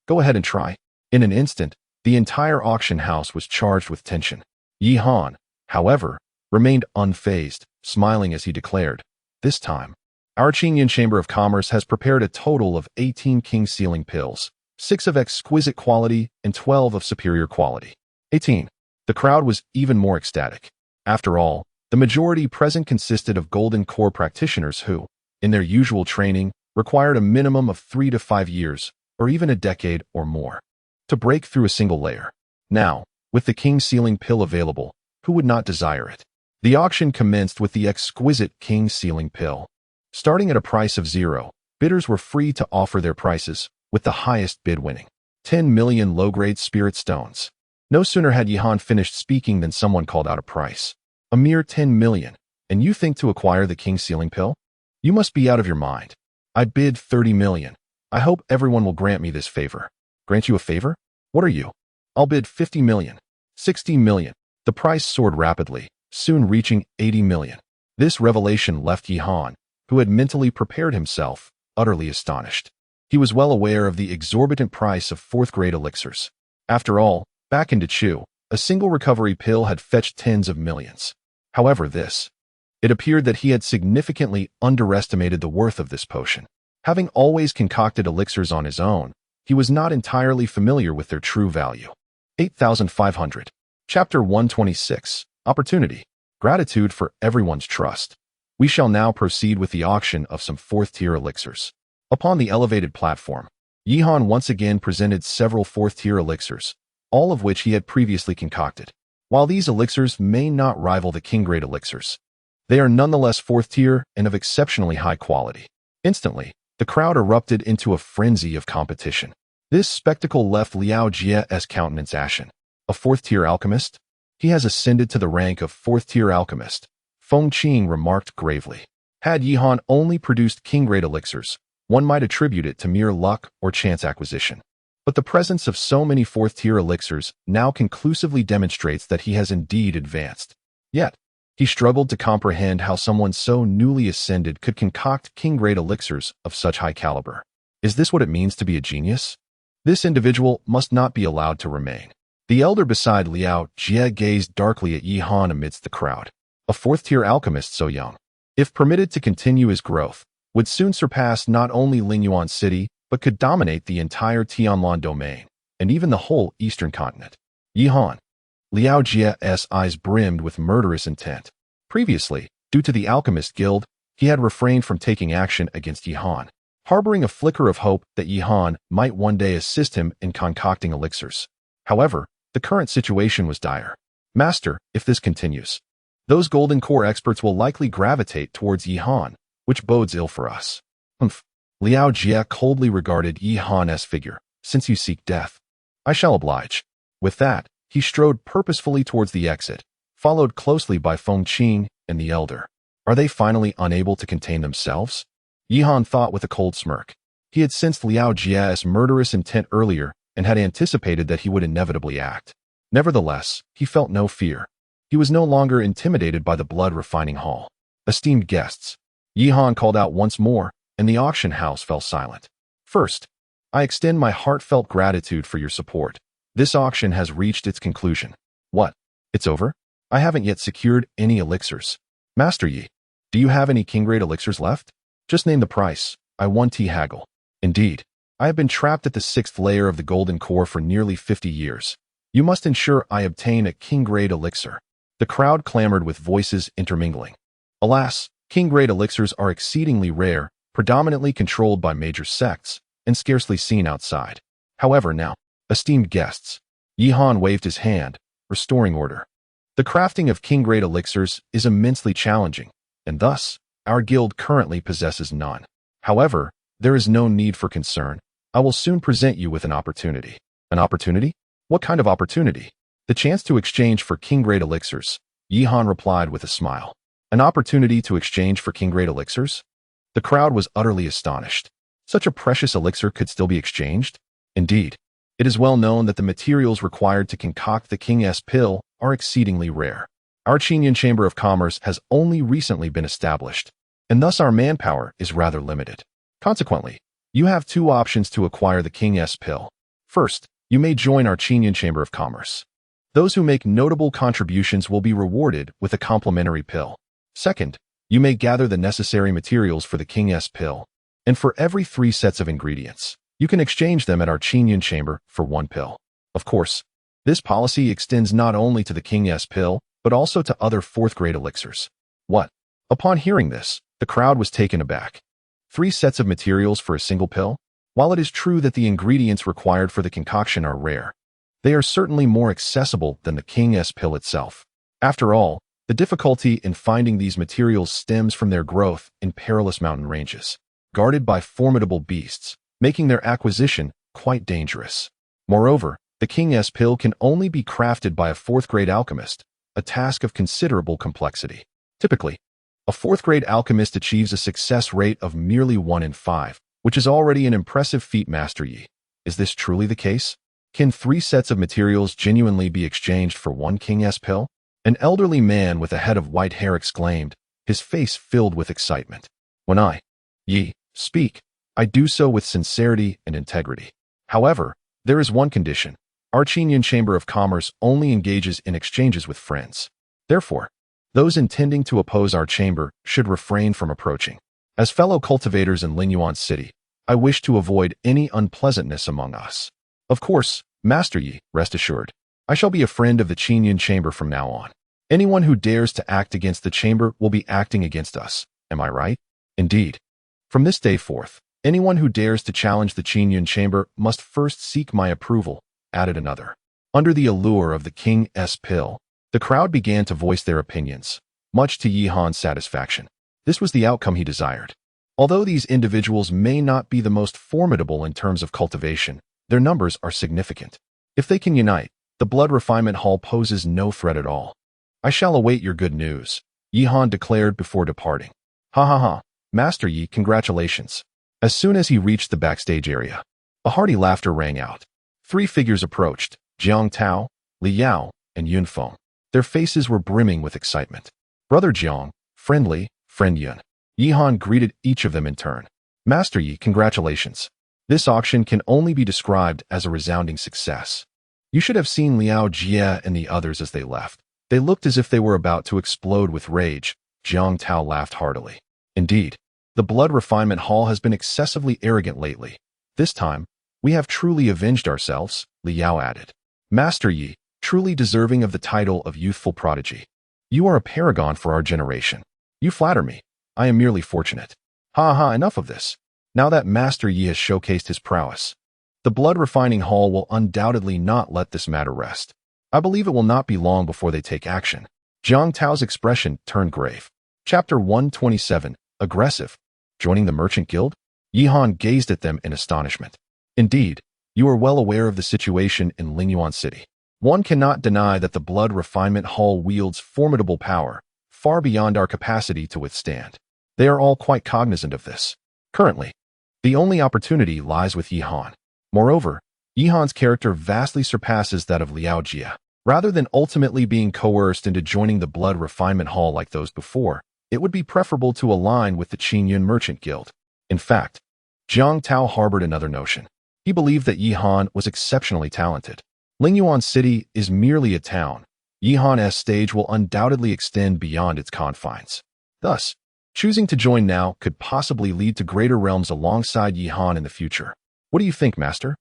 Go ahead and try. In an instant, the entire auction house was charged with tension. Yihan, however, remained unfazed, smiling as he declared, this time, our Qingyun Chamber of Commerce has prepared a total of 18 king sealing pills, 6 of exquisite quality and 12 of superior quality. 18. The crowd was even more ecstatic. After all, the majority present consisted of golden core practitioners who, in their usual training, required a minimum of 3 to 5 years, or even a decade or more, to break through a single layer. Now, with the king sealing pill available, who would not desire it? The auction commenced with the exquisite king sealing pill. Starting at a price of 0, bidders were free to offer their prices, with the highest bid winning 10 million low-grade spirit stones. No sooner had Yihan finished speaking than someone called out a price. A mere 10 million, and you think to acquire the king sealing pill? You must be out of your mind. I bid 30 million. I hope everyone will grant me this favor. Grant you a favor? What are you? I'll bid 50 million. 60 million. The price soared rapidly, soon reaching 80 million. This revelation left Yihan, who had mentally prepared himself, utterly astonished. He was well aware of the exorbitant price of 4th-grade elixirs. After all, back in Dechu, a single recovery pill had fetched tens of millions. However, it appeared that he had significantly underestimated the worth of this potion. Having always concocted elixirs on his own, he was not entirely familiar with their true value. 8,500. Chapter 126. Opportunity. Gratitude for everyone's trust. We shall now proceed with the auction of some 4th-tier elixirs. Upon the elevated platform, Yihan once again presented several 4th-tier elixirs, all of which he had previously concocted. While these elixirs may not rival the king-grade elixirs, they are nonetheless 4th-tier and of exceptionally high quality. Instantly, the crowd erupted into a frenzy of competition. This spectacle left Liao Jie's countenance ashen. A 4th-tier alchemist? He has ascended to the rank of 4th-tier alchemist, Fengqing remarked gravely. Had Yihan only produced king-grade elixirs, one might attribute it to mere luck or chance acquisition. But the presence of so many 4th-tier elixirs now conclusively demonstrates that he has indeed advanced. Yet, he struggled to comprehend how someone so newly ascended could concoct king-grade elixirs of such high caliber. Is this what it means to be a genius? This individual must not be allowed to remain. The elder beside Liao Jie gazed darkly at Yihan amidst the crowd. A 4th-tier alchemist so young, if permitted to continue his growth, would soon surpass not only Lingyuan City, but could dominate the entire Tianlan domain, and even the whole eastern continent. Yihan. Liao Jie's eyes brimmed with murderous intent. Previously, due to the Alchemist Guild, he had refrained from taking action against Yihan, harboring a flicker of hope that Yihan might one day assist him in concocting elixirs. However, the current situation was dire. Master, if this continues, those golden core experts will likely gravitate towards Yihan, which bodes ill for us. Liao Jie coldly regarded Yi Han's figure. Since you seek death, I shall oblige. With that, he strode purposefully towards the exit, followed closely by Feng Qing and the elder. Are they finally unable to contain themselves? Yi Han thought with a cold smirk. He had sensed Liao Jie's murderous intent earlier and had anticipated that he would inevitably act. Nevertheless, he felt no fear. He was no longer intimidated by the blood refining hall. Esteemed guests, Yi Han called out once more, and the auction house fell silent. First, I extend my heartfelt gratitude for your support. This auction has reached its conclusion. What? It's over? I haven't yet secured any elixirs. Master Yi, do you have any king-grade elixirs left? Just name the price. I won T haggle. Indeed, I have been trapped at the 6th layer of the golden core for nearly 50 years. You must ensure I obtain a king-grade elixir. The crowd clamored with voices intermingling. Alas, king-grade elixirs are exceedingly rare, predominantly controlled by major sects, and scarcely seen outside. However, now, esteemed guests, Yi Han waved his hand, restoring order. The crafting of king-grade elixirs is immensely challenging, and thus, our guild currently possesses none. However, there is no need for concern. I will soon present you with an opportunity. An opportunity? What kind of opportunity? The chance to exchange for king-grade elixirs, Yi Han replied with a smile. An opportunity to exchange for king-grade elixirs? The crowd was utterly astonished. Such a precious elixir could still be exchanged? Indeed, it is well known that the materials required to concoct the King's pill are exceedingly rare. Our Qinyan Chamber of Commerce has only recently been established, and thus our manpower is rather limited. Consequently, you have two options to acquire the King's pill. First, you may join our Qinyan Chamber of Commerce. Those who make notable contributions will be rewarded with a complimentary pill. Second, you may gather the necessary materials for the King's pill, and for every 3 sets of ingredients, you can exchange them at our Qinyan Chamber for 1 pill. Of course, this policy extends not only to the King's pill, but also to other 4th-grade elixirs. What? Upon hearing this, the crowd was taken aback. 3 sets of materials for a single pill? While it is true that the ingredients required for the concoction are rare, they are certainly more accessible than the King's pill itself. After all, the difficulty in finding these materials stems from their growth in perilous mountain ranges, guarded by formidable beasts, making their acquisition quite dangerous. Moreover, the King's pill can only be crafted by a 4th-grade alchemist, a task of considerable complexity. Typically, a 4th-grade alchemist achieves a success rate of merely 1 in 5, which is already an impressive feat, Master Yi. Is this truly the case? Can 3 sets of materials genuinely be exchanged for 1 King's pill? An elderly man with a head of white hair exclaimed, his face filled with excitement. When I, Yi, speak, I do so with sincerity and integrity. However, there is one condition. Our Qinyan Chamber of Commerce only engages in exchanges with friends. Therefore, those intending to oppose our chamber should refrain from approaching. As fellow cultivators in Lingyuan City, I wish to avoid any unpleasantness among us. Of course, Master Yi, rest assured, I shall be a friend of the Qinyan Chamber from now on. Anyone who dares to act against the chamber will be acting against us. Am I right? Indeed. From this day forth, anyone who dares to challenge the Qinyan Chamber must first seek my approval, added another. Under the allure of the King's pill, the crowd began to voice their opinions, much to Yi Han's satisfaction. This was the outcome he desired. Although these individuals may not be the most formidable in terms of cultivation, their numbers are significant. If they can unite, the blood refinement hall poses no threat at all. I shall await your good news, Yi Han declared before departing. Ha ha ha, Master Yi, congratulations. As soon as he reached the backstage area, a hearty laughter rang out. 3 figures approached, Jiang Tao, Li Yao, and Yun Feng. Their faces were brimming with excitement. Brother Jiang, friendly, friend Yun. Yi Han greeted each of them in turn. Master Yi, congratulations. This auction can only be described as a resounding success. You should have seen Liao Jie and the others as they left. They looked as if they were about to explode with rage. Jiang Tao laughed heartily. Indeed, the blood refinement hall has been excessively arrogant lately. This time, we have truly avenged ourselves, Li Yao added. Master Yi, truly deserving of the title of youthful prodigy. You are a paragon for our generation. You flatter me. I am merely fortunate. Ha ha, enough of this. Now that Master Yi has showcased his prowess, the blood refining hall will undoubtedly not let this matter rest. I believe it will not be long before they take action. Jiang Tao's expression turned grave. Chapter 127, Aggressive. Joining the Merchant Guild? Yihan gazed at them in astonishment. Indeed, you are well aware of the situation in Lingyuan City. One cannot deny that the Blood Refinement Hall wields formidable power, far beyond our capacity to withstand. They are all quite cognizant of this. Currently, the only opportunity lies with Yihan. Moreover, Yihan's character vastly surpasses that of Liao Jia. Rather than ultimately being coerced into joining the Blood Refinement Hall like those before, it would be preferable to align with the Qingyun Merchant Guild. In fact, Jiang Tao harbored another notion. He believed that Yihan was exceptionally talented. Lingyuan City is merely a town. Yihan's stage will undoubtedly extend beyond its confines. Thus, choosing to join now could possibly lead to greater realms alongside Yihan in the future. What do you think, Master?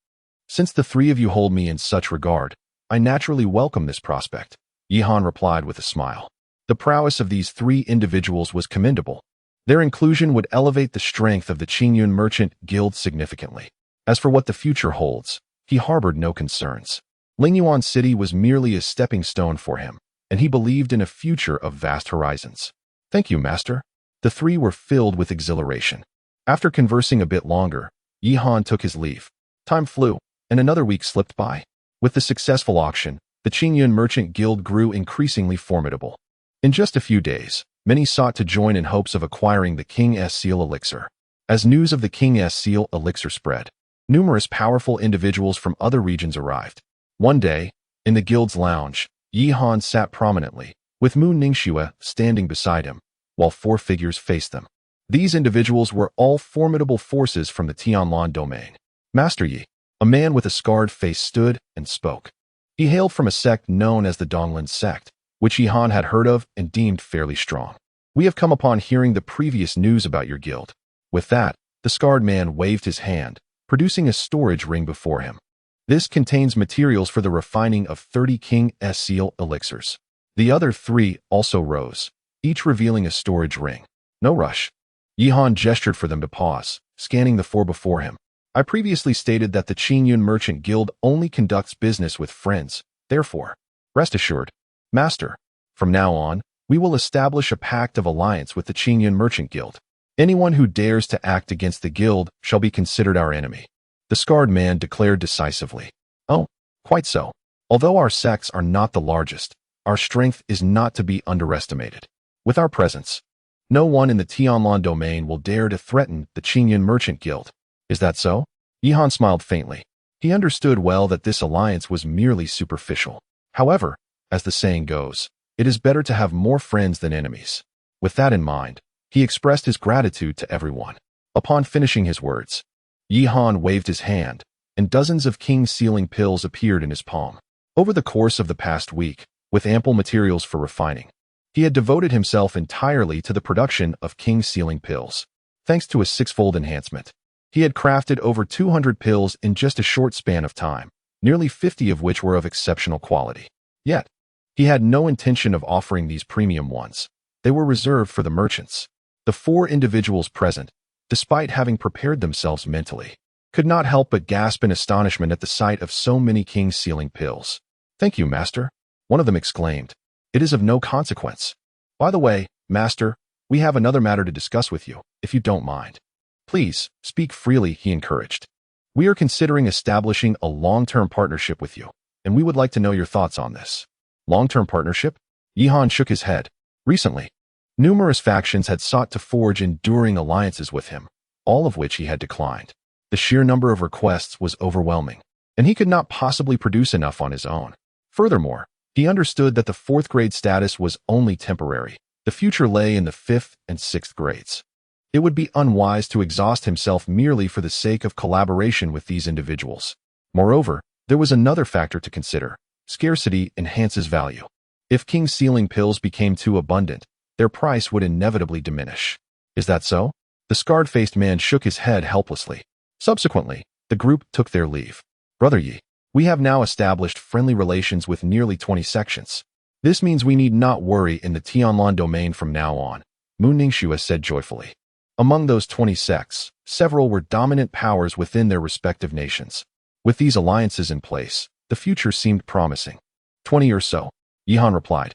Since the three of you hold me in such regard, I naturally welcome this prospect, Yihan replied with a smile. The prowess of these three individuals was commendable. Their inclusion would elevate the strength of the Qingyun Merchant Guild significantly. As for what the future holds, he harbored no concerns. Lingyuan City was merely a stepping stone for him, and he believed in a future of vast horizons. Thank you, Master. The three were filled with exhilaration. After conversing a bit longer, Yihan took his leave. Time flew, and another week slipped by. With the successful auction, the Qingyun Merchant Guild grew increasingly formidable. In just a few days, many sought to join in hopes of acquiring the King's Seal elixir. As news of the King's Seal elixir spread, numerous powerful individuals from other regions arrived. One day, in the guild's lounge, Yihan sat prominently, with Mu Ningxue standing beside him, while four figures faced them. These individuals were all formidable forces from the Tianlan domain. Master Yi, a man with a scarred face, stood and spoke. He hailed from a sect known as the Donglin sect, which Yihan had heard of and deemed fairly strong. We have come upon hearing the previous news about your guild. With that, the scarred man waved his hand, producing a storage ring before him. This contains materials for the refining of 30 King's Seal elixirs. The other three also rose, each revealing a storage ring. No rush. Yihan gestured for them to pause, scanning the four before him. I previously stated that the Qingyun Merchant Guild only conducts business with friends. Therefore, rest assured, Master, from now on, we will establish a pact of alliance with the Qingyun Merchant Guild. Anyone who dares to act against the guild shall be considered our enemy. The scarred man declared decisively. Oh, quite so. Although our sects are not the largest, our strength is not to be underestimated. With our presence, no one in the Tianlan domain will dare to threaten the Qingyun Merchant Guild. Is that so? Yihan smiled faintly. He understood well that this alliance was merely superficial. However, as the saying goes, it is better to have more friends than enemies. With that in mind, he expressed his gratitude to everyone. Upon finishing his words, Yihan waved his hand, and dozens of King's Sealing pills appeared in his palm. Over the course of the past week, with ample materials for refining, he had devoted himself entirely to the production of King's Sealing pills. Thanks to a six-fold enhancement, he had crafted over 200 pills in just a short span of time, nearly 50 of which were of exceptional quality. Yet, he had no intention of offering these premium ones. They were reserved for the merchants. The four individuals present, despite having prepared themselves mentally, could not help but gasp in astonishment at the sight of so many King's Sealing pills. Thank you, Master, one of them exclaimed. It is of no consequence. By the way, Master, we have another matter to discuss with you, if you don't mind. Please, speak freely, he encouraged. We are considering establishing a long-term partnership with you, and we would like to know your thoughts on this. Long-term partnership? Yihan shook his head. Recently, numerous factions had sought to forge enduring alliances with him, all of which he had declined. The sheer number of requests was overwhelming, and he could not possibly produce enough on his own. Furthermore, he understood that the 4th grade status was only temporary. The future lay in the 5th and 6th grades. It would be unwise to exhaust himself merely for the sake of collaboration with these individuals. Moreover, there was another factor to consider. Scarcity enhances value. If King's Sealing pills became too abundant, their price would inevitably diminish. Is that so? The scarred-faced man shook his head helplessly. Subsequently, the group took their leave. Brother Yi, we have now established friendly relations with nearly 20 sections. This means we need not worry in the Tianlan domain from now on, Mu Ningxue said joyfully. Among those 20 sects, several were dominant powers within their respective nations. With these alliances in place, the future seemed promising. 20 or so, Yihan replied,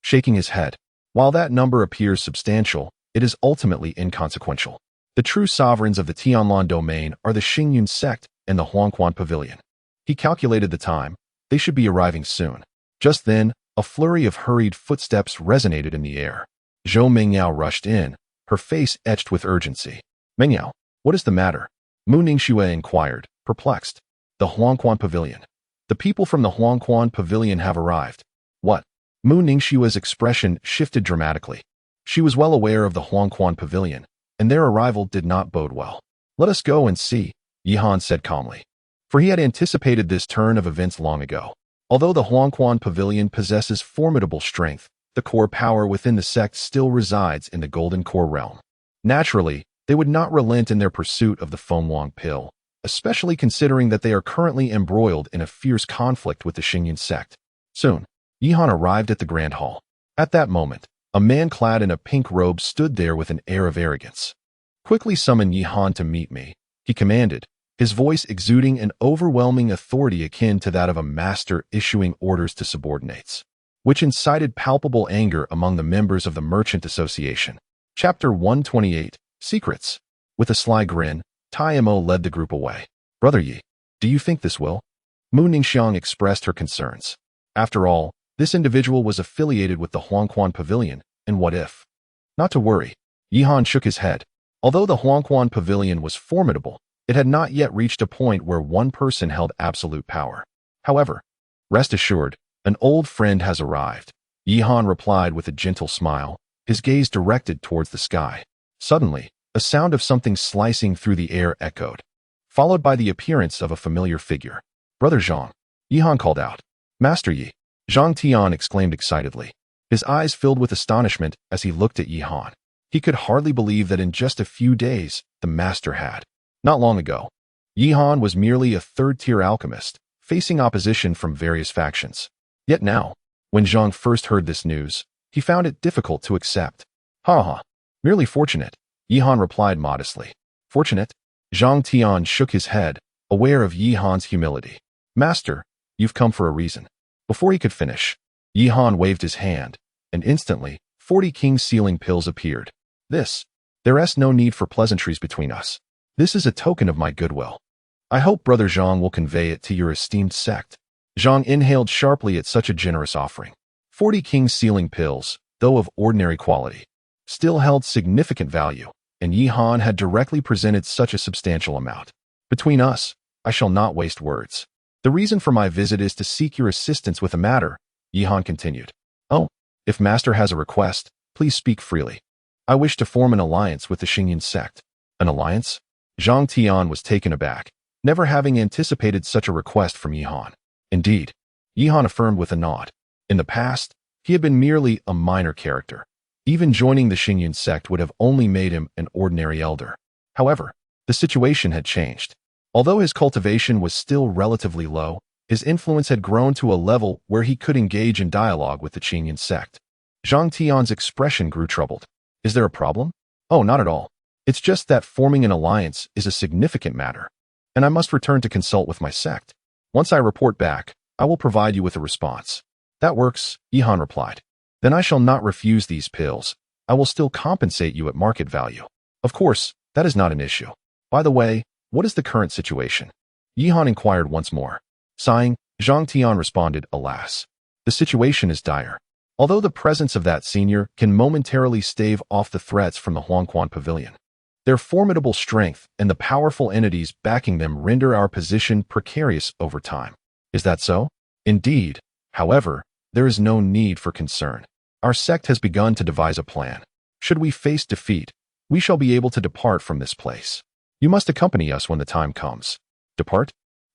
shaking his head. While that number appears substantial, it is ultimately inconsequential. The true sovereigns of the Tianlan domain are the Xingyun sect and the Huangquan Pavilion. He calculated the time. They should be arriving soon. Just then, a flurry of hurried footsteps resonated in the air. Zhou Mingyao rushed in, her face etched with urgency. Mingyao, what is the matter? Mu Ningxue inquired, perplexed. The Huangquan Pavilion. The people from the Huangquan Pavilion have arrived. What? Mu Ningxue's expression shifted dramatically. She was well aware of the Huangquan Pavilion, and their arrival did not bode well. Let us go and see, Yihan said calmly. For he had anticipated this turn of events long ago. Although the Huangquan Pavilion possesses formidable strength, the core power within the sect still resides in the Golden Core realm. Naturally, they would not relent in their pursuit of the Fenghuang pill, especially considering that they are currently embroiled in a fierce conflict with the Xingyun sect. Soon, Yihan arrived at the Grand Hall. At that moment, a man clad in a pink robe stood there with an air of arrogance. Quickly summon Yihan to meet me, he commanded, his voice exuding an overwhelming authority akin to that of a master issuing orders to subordinates, which incited palpable anger among the members of the Merchant Association. Chapter 128, Secrets. With a sly grin, Tai Mo led the group away. Brother Yi, do you think this will? Mu Ningxiang expressed her concerns. After all, this individual was affiliated with the Huangquan Pavilion, and what if? Not to worry. Yihan shook his head. Although the Huangquan Pavilion was formidable, it had not yet reached a point where one person held absolute power. However, rest assured, an old friend has arrived, Yihan replied with a gentle smile, his gaze directed towards the sky. Suddenly, a sound of something slicing through the air echoed, followed by the appearance of a familiar figure. Brother Zhang, Yihan called out. Master Yi, Zhang Tian exclaimed excitedly. His eyes filled with astonishment as he looked at Yihan. He could hardly believe that in just a few days, the master had. Not long ago, Yihan was merely a third-tier alchemist, facing opposition from various factions. Yet now, when Zhang first heard this news, he found it difficult to accept. Ha, merely fortunate, Yihan replied modestly. Fortunate? Zhang Tian shook his head, aware of Yihan's humility. Master, you've come for a reason. Before he could finish, Yihan waved his hand, and instantly, 40 king sealing pills appeared. There's no need for pleasantries between us. This is a token of my goodwill. I hope Brother Zhang will convey it to your esteemed sect. Zhang inhaled sharply at such a generous offering. 40 king sealing pills, though of ordinary quality, still held significant value, and Yihan had directly presented such a substantial amount. Between us, I shall not waste words. The reason for my visit is to seek your assistance with a matter, Yihan continued. Oh, if Master has a request, please speak freely. I wish to form an alliance with the Xingyun sect. An alliance? Zhang Tian was taken aback, never having anticipated such a request from Yihan. Indeed, Yihan affirmed with a nod. In the past, he had been merely a minor character. Even joining the Xingyun sect would have only made him an ordinary elder. However, the situation had changed. Although his cultivation was still relatively low, his influence had grown to a level where he could engage in dialogue with the Xingyun sect. Zhang Tian's expression grew troubled. Is there a problem? Oh, not at all. It's just that forming an alliance is a significant matter, and I must return to consult with my sect. Once I report back, I will provide you with a response. That works, Yihan replied. Then I shall not refuse these pills. I will still compensate you at market value. Of course, that is not an issue. By the way, what is the current situation? Yihan inquired once more. Sighing, Zhang Tian responded, alas. The situation is dire. Although the presence of that senior can momentarily stave off the threats from the Huangquan Pavilion, their formidable strength and the powerful entities backing them render our position precarious over time. Is that so? Indeed. However, there is no need for concern. Our sect has begun to devise a plan. Should we face defeat, we shall be able to depart from this place. You must accompany us when the time comes. Depart?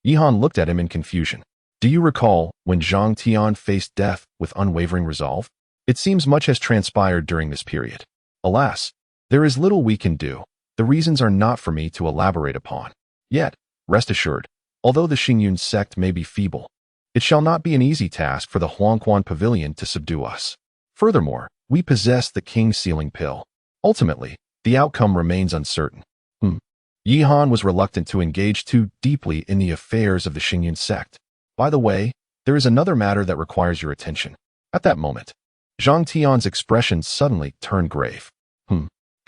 Yihan looked at him in confusion. Do you recall when Zhang Tian faced death with unwavering resolve? It seems much has transpired during this period. Alas, there is little we can do. The reasons are not for me to elaborate upon. Yet, rest assured, although the Xingyun sect may be feeble, it shall not be an easy task for the Huangquan Pavilion to subdue us. Furthermore, we possess the King Sealing Pill. Ultimately, the outcome remains uncertain. Yihan was reluctant to engage too deeply in the affairs of the Xingyun sect. By the way, there is another matter that requires your attention. At that moment, Zhang Tian's expression suddenly turned grave.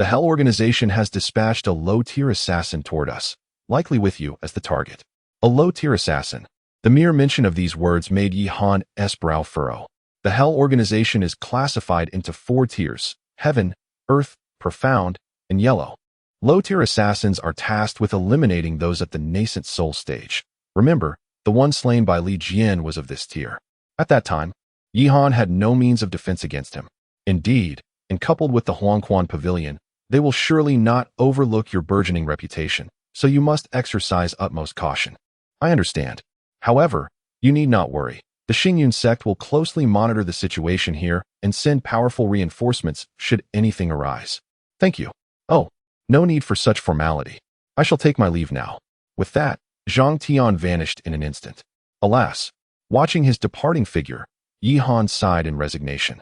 The Hell Organization has dispatched a low-tier assassin toward us, likely with you as the target. A low-tier assassin. The mere mention of these words made Yi Han's brow furrow. The Hell Organization is classified into 4 tiers: Heaven, Earth, Profound, and Yellow. Low-tier assassins are tasked with eliminating those at the nascent soul stage. Remember, the one slain by Li Jian was of this tier. At that time, Yi Han had no means of defense against him. Indeed, and coupled with the Huangquan Pavilion, they will surely not overlook your burgeoning reputation, so you must exercise utmost caution. I understand. However, you need not worry. The Xingyun sect will closely monitor the situation here and send powerful reinforcements should anything arise. Thank you. Oh, no need for such formality. I shall take my leave now. With that, Zhang Tian vanished in an instant. Alas, watching his departing figure, Yi Han sighed in resignation.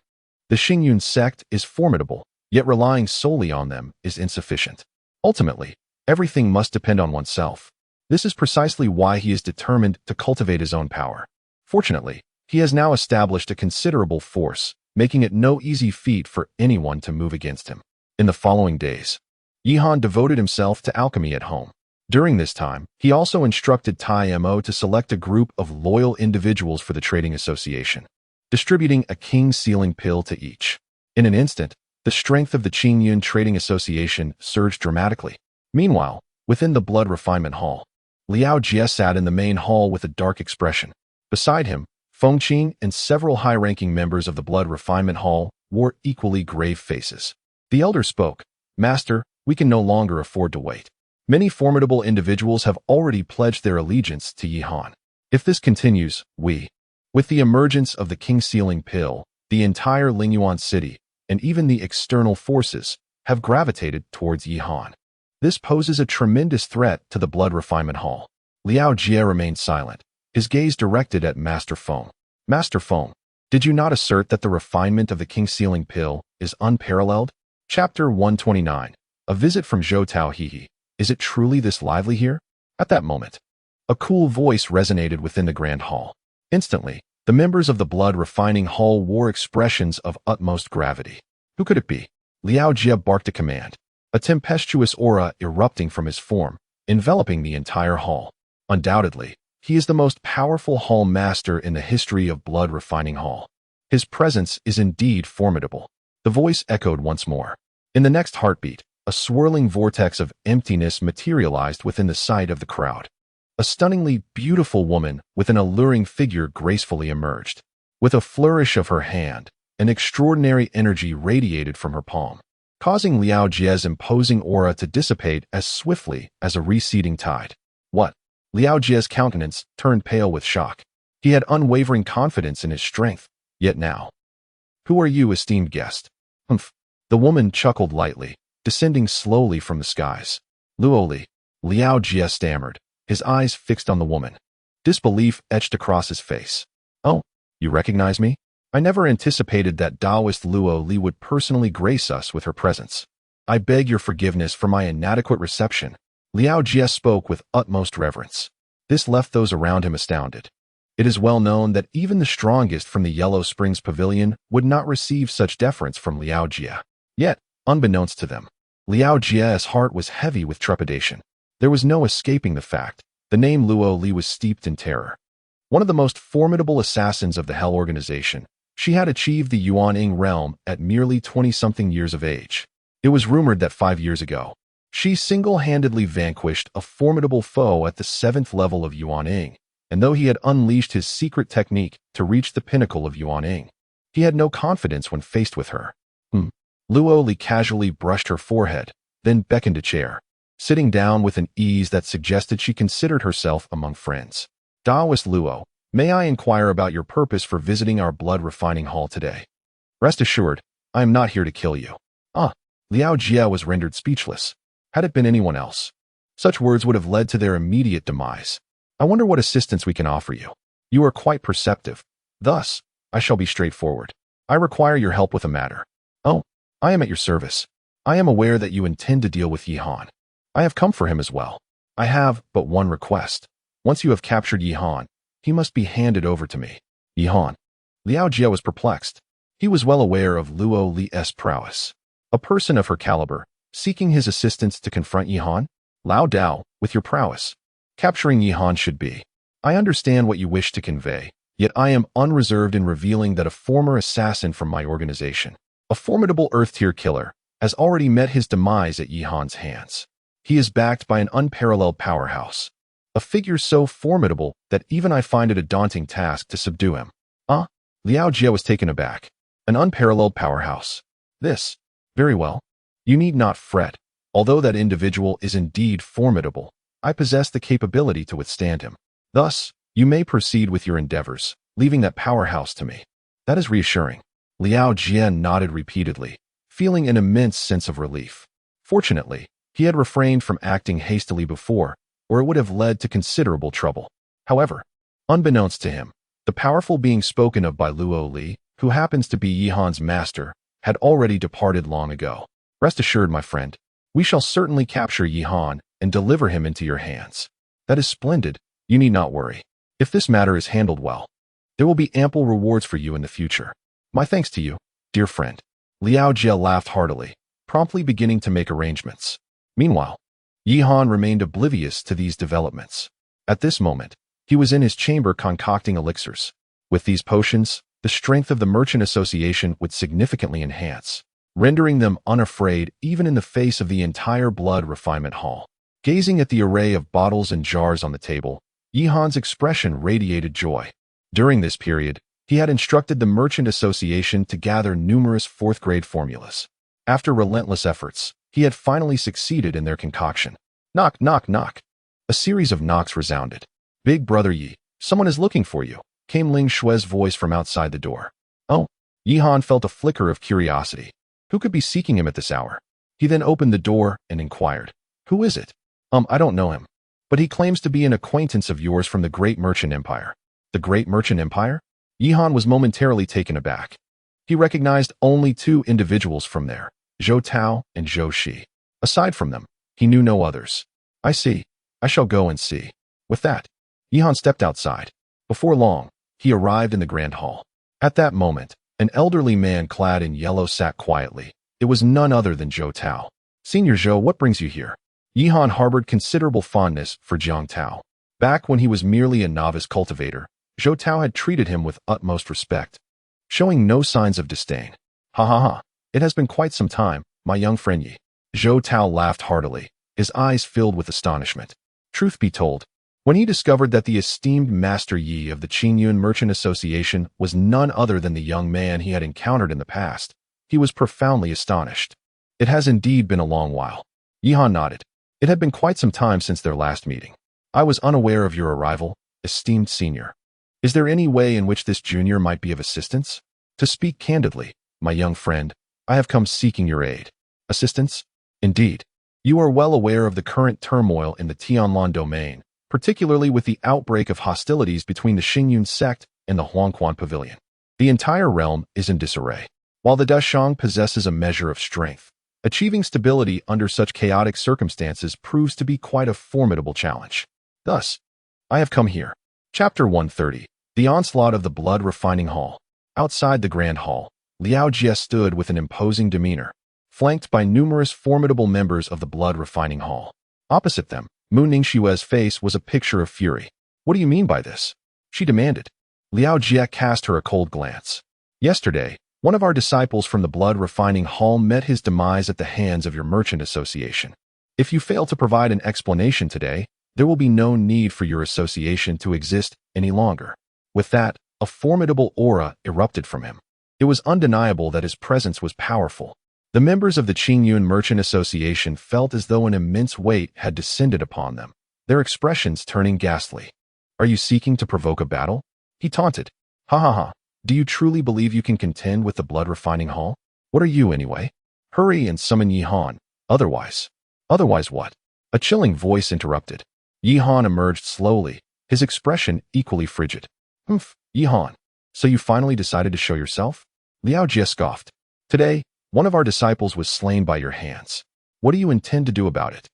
The Xingyun sect is formidable, yet relying solely on them is insufficient. Ultimately, everything must depend on oneself. This is precisely why he is determined to cultivate his own power. Fortunately, he has now established a considerable force, making it no easy feat for anyone to move against him. In the following days, Yi Han devoted himself to alchemy at home. During this time, he also instructed Tai Mo to select a group of loyal individuals for the trading association, distributing a king sealing pill to each. In an instant, the strength of the Qingyun Trading Association surged dramatically. Meanwhile, within the Blood Refinement Hall, Liao Jie sat in the main hall with a dark expression. Beside him, Feng Qing and several high-ranking members of the Blood Refinement Hall wore equally grave faces. The elder spoke, "Master, we can no longer afford to wait. Many formidable individuals have already pledged their allegiance to Yi Han. If this continues, with the emergence of the king sealing pill, the entire Lingyuan city, and even the external forces, have gravitated towards Yi Han. This poses a tremendous threat to the Blood Refinement Hall." Liao Jie remained silent, his gaze directed at Master Feng. "Master Feng, did you not assert that the refinement of the king sealing pill is unparalleled?" Chapter 129. A visit from Zhou Tao Hihi. Is it truly this lively here? At that moment, a cool voice resonated within the grand hall. Instantly, the members of the Blood Refining Hall wore expressions of utmost gravity. Who could it be? Liao Jie barked a command, a tempestuous aura erupting from his form, enveloping the entire hall. Undoubtedly, he is the most powerful hall master in the history of Blood Refining Hall. His presence is indeed formidable. The voice echoed once more. In the next heartbeat, a swirling vortex of emptiness materialized within the sight of the crowd. A stunningly beautiful woman with an alluring figure gracefully emerged. With a flourish of her hand, an extraordinary energy radiated from her palm, causing Liao Jie's imposing aura to dissipate as swiftly as a receding tide. What? Liao Jie's countenance turned pale with shock. He had unwavering confidence in his strength, yet now. "Who are you, esteemed guest?" "Humph." The woman chuckled lightly, descending slowly from the skies. "Luoli," Liao Jie stammered, his eyes fixed on the woman. Disbelief etched across his face. "Oh, you recognize me? I never anticipated that Taoist Luo Li would personally grace us with her presence. I beg your forgiveness for my inadequate reception." Liao Jie spoke with utmost reverence. This left those around him astounded. It is well known that even the strongest from the Yellow Springs Pavilion would not receive such deference from Liao Jie. Yet, unbeknownst to them, Liao Jie's heart was heavy with trepidation. There was no escaping the fact. The name Luo Li was steeped in terror. One of the most formidable assassins of the Hell Organization, she had achieved the Yuan-Ing realm at merely 20-something years of age. It was rumored that 5 years ago, she single-handedly vanquished a formidable foe at the 7th level of Yuan-Ing, and though he had unleashed his secret technique to reach the pinnacle of Yuan-Ing, he had no confidence when faced with her. Luo Li casually brushed her forehead, then beckoned a chair, sitting down with an ease that suggested she considered herself among friends. "Taoist Luo, may I inquire about your purpose for visiting our Blood Refining Hall today?" "Rest assured, I am not here to kill you." Liao Jie was rendered speechless. Had it been anyone else, such words would have led to their immediate demise. "I wonder what assistance we can offer you. You are quite perceptive. Thus, I shall be straightforward. I require your help with a matter." "Oh, I am at your service. I am aware that you intend to deal with Yi Han. I have come for him as well. I have but one request. Once you have captured Yi Han, he must be handed over to me." "Yi Han?" Liao Jie was perplexed. He was well aware of Luo Li's prowess. A person of her caliber, seeking his assistance to confront Yihan? Lao Dao, with your prowess. Capturing Yihan should be. I understand what you wish to convey, yet I am unreserved in revealing that a former assassin from my organization, a formidable Earth-tier killer, has already met his demise at Yihan's hands. He is backed by an unparalleled powerhouse, a figure so formidable that even I find it a daunting task to subdue him. Liao Jie was taken aback. An unparalleled powerhouse. This. Very well. You need not fret. Although that individual is indeed formidable, I possess the capability to withstand him. Thus, you may proceed with your endeavors, leaving that powerhouse to me. That is reassuring. Liao Jie nodded repeatedly, feeling an immense sense of relief. Fortunately, he had refrained from acting hastily before, or it would have led to considerable trouble. However, unbeknownst to him, the powerful being spoken of by Luo Li, who happens to be Yihan's master, had already departed long ago. Rest assured, my friend, we shall certainly capture Yihan and deliver him into your hands. That is splendid. You need not worry. If this matter is handled well, there will be ample rewards for you in the future. My thanks to you, dear friend. Liao Jie laughed heartily, promptly beginning to make arrangements. Meanwhile, Yihan remained oblivious to these developments. At this moment, he was in his chamber concocting elixirs. With these potions, the strength of the Merchant Association would significantly enhance, rendering them unafraid even in the face of the entire blood refinement hall. Gazing at the array of bottles and jars on the table, Yihan's expression radiated joy. During this period, he had instructed the Merchant Association to gather numerous fourth-grade formulas. After relentless efforts, he had finally succeeded in their concoction. Knock, knock, knock. A series of knocks resounded. Big Brother Yi, someone is looking for you, came Ling Shue's voice from outside the door. Oh, Yihan felt a flicker of curiosity. Who could be seeking him at this hour? He then opened the door and inquired. Who is it? I don't know him. But he claims to be an acquaintance of yours from the Great Merchant Empire. The Great Merchant Empire? Yihan was momentarily taken aback. He recognized only two individuals from there, Zhou Tao and Zhou Shi. Aside from them, he knew no others. I see. I shall go and see. With that, Yihan stepped outside. Before long, he arrived in the grand hall. At that moment, an elderly man clad in yellow sat quietly. It was none other than Zhou Tao. Senior Zhou, what brings you here? Yihan harbored considerable fondness for Jiang Tao. Back when he was merely a novice cultivator, Zhou Tao had treated him with utmost respect, showing no signs of disdain. Ha ha ha, it has been quite some time, my young friend Yi. Zhou Tao laughed heartily, his eyes filled with astonishment. Truth be told, when he discovered that the esteemed Master Yi of the Qingyun Merchant Association was none other than the young man he had encountered in the past, he was profoundly astonished. It has indeed been a long while. Yihan nodded. It had been quite some time since their last meeting. I was unaware of your arrival, esteemed senior. Is there any way in which this junior might be of assistance? To speak candidly, my young friend, I have come seeking your aid. Assistance? Indeed. You are well aware of the current turmoil in the Tianlan domain, particularly with the outbreak of hostilities between the Xingyun sect and the Huangquan Pavilion. The entire realm is in disarray. While the Dashang possesses a measure of strength, achieving stability under such chaotic circumstances proves to be quite a formidable challenge. Thus, I have come here. Chapter 130. The Onslaught of the Blood Refining Hall. Outside the Grand Hall, Liao Jie stood with an imposing demeanor, flanked by numerous formidable members of the Blood Refining Hall. Opposite them, Mu Ningxue's face was a picture of fury. What do you mean by this? She demanded. Liao Jie cast her a cold glance. Yesterday, one of our disciples from the Blood Refining Hall met his demise at the hands of your Merchant Association. If you fail to provide an explanation today, there will be no need for your association to exist any longer. With that, a formidable aura erupted from him. It was undeniable that his presence was powerful. The members of the Qingyun Merchant Association felt as though an immense weight had descended upon them, their expressions turning ghastly. Are you seeking to provoke a battle? He taunted. Ha ha ha. Do you truly believe you can contend with the Blood Refining Hall? What are you, anyway? Hurry and summon Yihan. Otherwise. Otherwise what? A chilling voice interrupted. Yihan emerged slowly, his expression equally frigid. Yihan. So you finally decided to show yourself? Liao Jie scoffed. Today, one of our disciples was slain by your hands. What do you intend to do about it?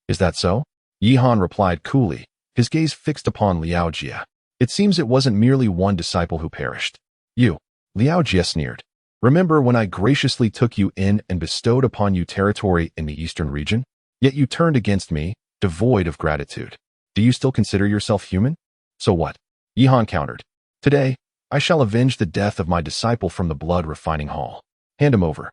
Is that so? Yihan replied coolly, his gaze fixed upon Liao Jie. It seems it wasn't merely one disciple who perished. You. Liao Jie sneered. Remember when I graciously took you in and bestowed upon you territory in the eastern region? Yet you turned against me, devoid of gratitude. Do you still consider yourself human? So what? Yihan countered. Today, I shall avenge the death of my disciple from the blood refining hall. Hand him over.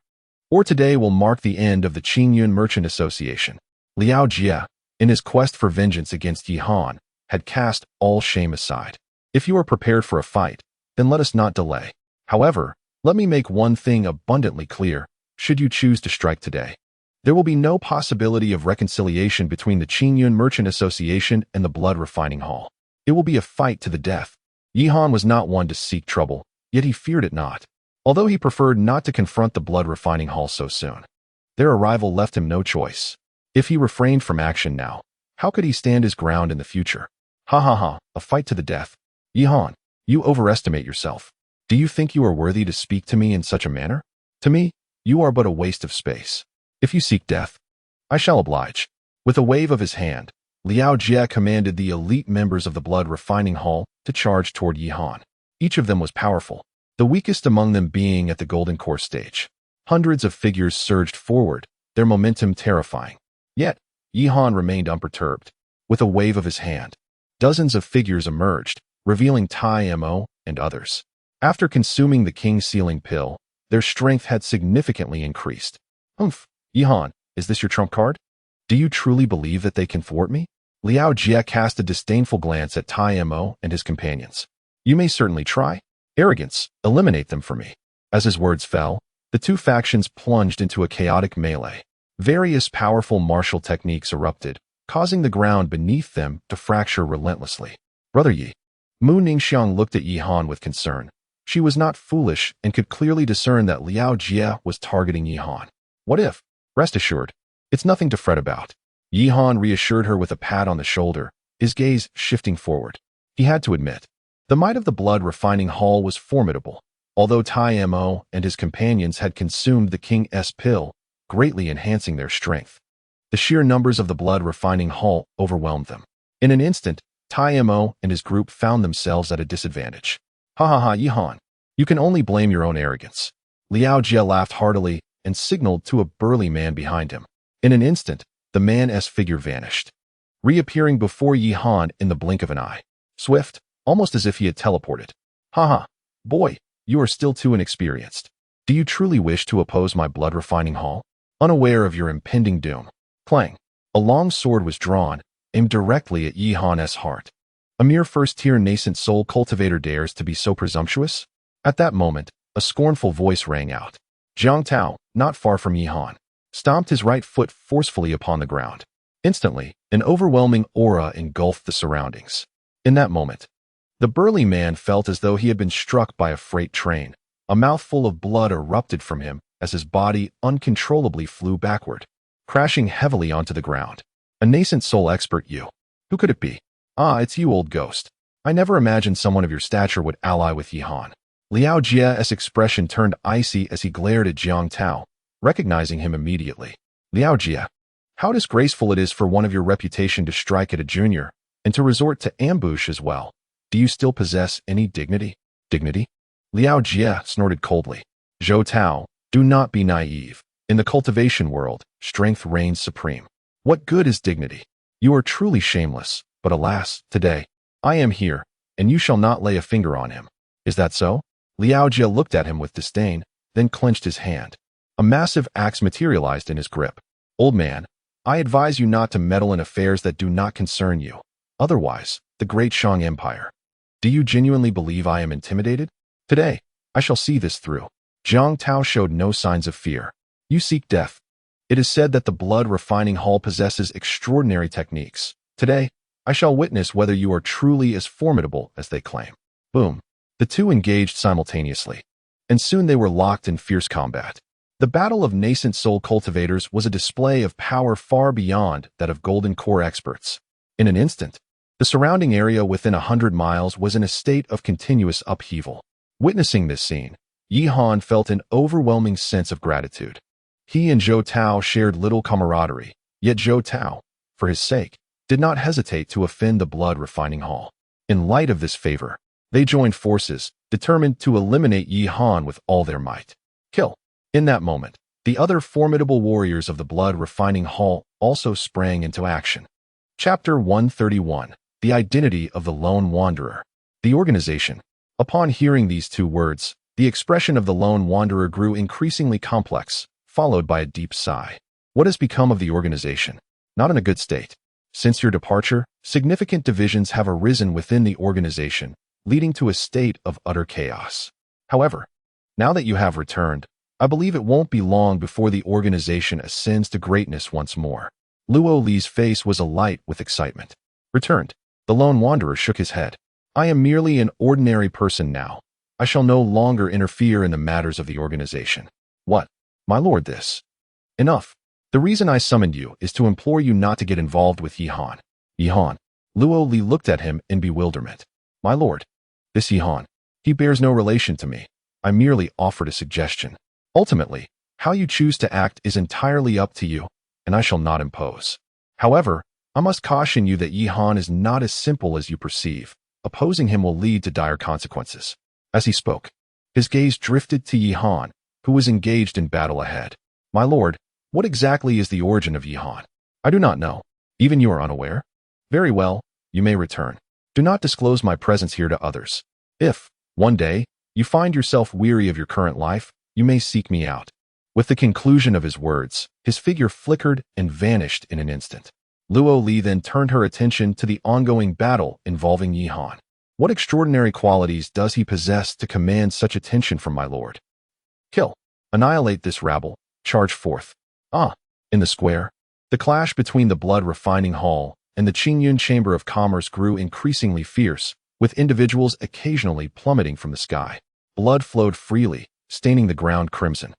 Or today will mark the end of the Qingyun Merchant Association. Liao Jie, in his quest for vengeance against Yihan, had cast all shame aside. If you are prepared for a fight, then let us not delay. However, let me make one thing abundantly clear, should you choose to strike today. There will be no possibility of reconciliation between the Qingyun Merchant Association and the Blood Refining Hall. It will be a fight to the death. Yihan was not one to seek trouble, yet he feared it not, although he preferred not to confront the Blood Refining Hall so soon. Their arrival left him no choice. If he refrained from action now, how could he stand his ground in the future? Ha ha ha, a fight to the death. Yihan, you overestimate yourself. Do you think you are worthy to speak to me in such a manner? To me, you are but a waste of space. If you seek death, I shall oblige. With a wave of his hand, Liao Jie commanded the elite members of the Blood Refining Hall to charge toward Yihan. Each of them was powerful, the weakest among them being at the Golden Core stage. Hundreds of figures surged forward, their momentum terrifying. Yet, Yihan remained unperturbed. With a wave of his hand, dozens of figures emerged, revealing Tai Mo and others. After consuming the King's Sealing Pill, their strength had significantly increased. Humph, Yihan, is this your trump card? Do you truly believe that they can thwart me? Liao Jie cast a disdainful glance at Tai Mo and his companions. You may certainly try. Arrogance, eliminate them for me. As his words fell, the two factions plunged into a chaotic melee. Various powerful martial techniques erupted, causing the ground beneath them to fracture relentlessly. Brother Yi. Mu Ningxiang looked at Yihan with concern. She was not foolish and could clearly discern that Liao Jie was targeting Yihan. What if? Rest assured, it's nothing to fret about. Yihan reassured her with a pat on the shoulder, his gaze shifting forward. He had to admit, the might of the Blood Refining Hall was formidable, although Tai Mo and his companions had consumed the King's pill, greatly enhancing their strength. The sheer numbers of the Blood Refining Hall overwhelmed them. In an instant, Tai Mo and his group found themselves at a disadvantage. Ha ha ha, Yihan. You can only blame your own arrogance. Liao Jie laughed heartily and signaled to a burly man behind him. In an instant, the man's figure vanished, reappearing before Yihan in the blink of an eye. Swift, almost as if he had teleported. Ha ha, boy, you are still too inexperienced. Do you truly wish to oppose my Blood Refining Hall? Unaware of your impending doom. Clang. A long sword was drawn, aimed directly at Yihan's heart. A mere first-tier nascent soul cultivator dares to be so presumptuous? At that moment, a scornful voice rang out. Jiang Tao, not far from Yihan, stomped his right foot forcefully upon the ground. Instantly, an overwhelming aura engulfed the surroundings. In that moment, the burly man felt as though he had been struck by a freight train. A mouthful of blood erupted from him as his body uncontrollably flew backward, crashing heavily onto the ground. A nascent soul expert, you. Who could it be? Ah, it's you, old ghost. I never imagined someone of your stature would ally with Yihan. Liao Jie's expression turned icy as he glared at Jiang Tao, recognizing him immediately. Liao Jie, how disgraceful it is for one of your reputation to strike at a junior, and to resort to ambush as well. Do you still possess any dignity? Dignity? Liao Jie snorted coldly. Zhou Tao, do not be naive. In the cultivation world, strength reigns supreme. What good is dignity? You are truly shameless. But alas, today, I am here, and you shall not lay a finger on him. Is that so? Liao Jie looked at him with disdain, then clenched his hand. A massive axe materialized in his grip. Old man, I advise you not to meddle in affairs that do not concern you. Otherwise, the great Shang Empire. Do you genuinely believe I am intimidated? Today, I shall see this through. Jiang Tao showed no signs of fear. You seek death. It is said that the Blood Refining Hall possesses extraordinary techniques. Today, I shall witness whether you are truly as formidable as they claim. Boom. The two engaged simultaneously, and soon they were locked in fierce combat. The battle of nascent soul cultivators was a display of power far beyond that of Golden Core experts. In an instant, the surrounding area within 100 miles was in a state of continuous upheaval. Witnessing this scene, Yihan felt an overwhelming sense of gratitude. He and Zhou Tao shared little camaraderie, yet Zhou Tao, for his sake, did not hesitate to offend the Blood Refining Hall. In light of this favor, they joined forces, determined to eliminate Yihan with all their might. Kill. In that moment, the other formidable warriors of the blood refining hall also sprang into action. Chapter 131. The Identity of the Lone Wanderer. The Organization. Upon hearing these two words, the expression of the lone wanderer grew increasingly complex, followed by a deep sigh. What has become of the organization? Not in a good state. Since your departure, significant divisions have arisen within the organization, leading to a state of utter chaos. However, now that you have returned, I believe it won't be long before the organization ascends to greatness once more. Luo Li's face was alight with excitement. Returned. The lone wanderer shook his head. I am merely an ordinary person now. I shall no longer interfere in the matters of the organization. What? My lord, this. Enough. The reason I summoned you is to implore you not to get involved with Yihan. Yihan. Luo Li looked at him in bewilderment. My lord. This Yihan. He bears no relation to me. I merely offered a suggestion. Ultimately, how you choose to act is entirely up to you, and I shall not impose. However, I must caution you that Yihan is not as simple as you perceive. Opposing him will lead to dire consequences. As he spoke, his gaze drifted to Yihan, who was engaged in battle ahead. My lord, what exactly is the origin of Yihan? I do not know. Even you are unaware? Very well, you may return. Do not disclose my presence here to others. If, one day, you find yourself weary of your current life, you may seek me out. With the conclusion of his words, his figure flickered and vanished in an instant. Luo Li then turned her attention to the ongoing battle involving Yihan. What extraordinary qualities does he possess to command such attention from my lord? Kill. Annihilate this rabble. Charge forth. In the square, the clash between the blood refining hall and the Qingyun Chamber of Commerce grew increasingly fierce, with individuals occasionally plummeting from the sky. Blood flowed freely, staining the ground crimson.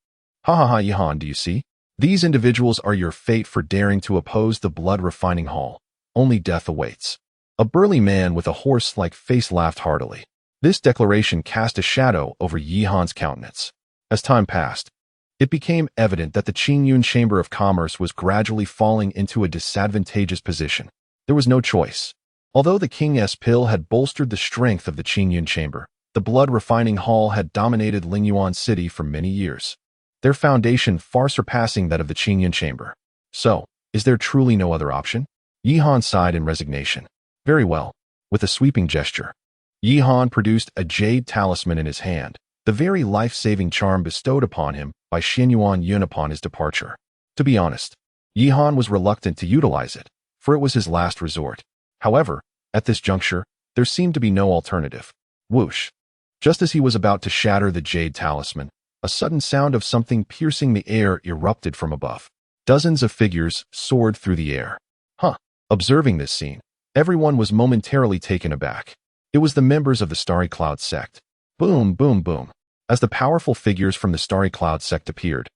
Ha ha ha, Yihan, do you see? These individuals are your fate for daring to oppose the blood refining hall. Only death awaits. A burly man with a horse-like face laughed heartily. This declaration cast a shadow over Yihan's countenance. As time passed, it became evident that the Qingyun Chamber of Commerce was gradually falling into a disadvantageous position. There was no choice. Although the King's pill had bolstered the strength of the Qingyun Chamber, the blood refining hall had dominated Lingyuan City for many years, their foundation far surpassing that of the Qingyun Chamber. So, is there truly no other option? Yihan sighed in resignation. Very well. With a sweeping gesture, Yihan produced a jade talisman in his hand, the very life-saving charm bestowed upon him by Xianyuan Yun upon his departure. To be honest, Yihan was reluctant to utilize it, for it was his last resort. However, at this juncture, there seemed to be no alternative. Whoosh! Just as he was about to shatter the jade talisman, a sudden sound of something piercing the air erupted from above. Dozens of figures soared through the air. Observing this scene, everyone was momentarily taken aback. It was the members of the Starry Cloud sect. Boom, boom, boom. As the powerful figures from the Starry Cloud sect appeared,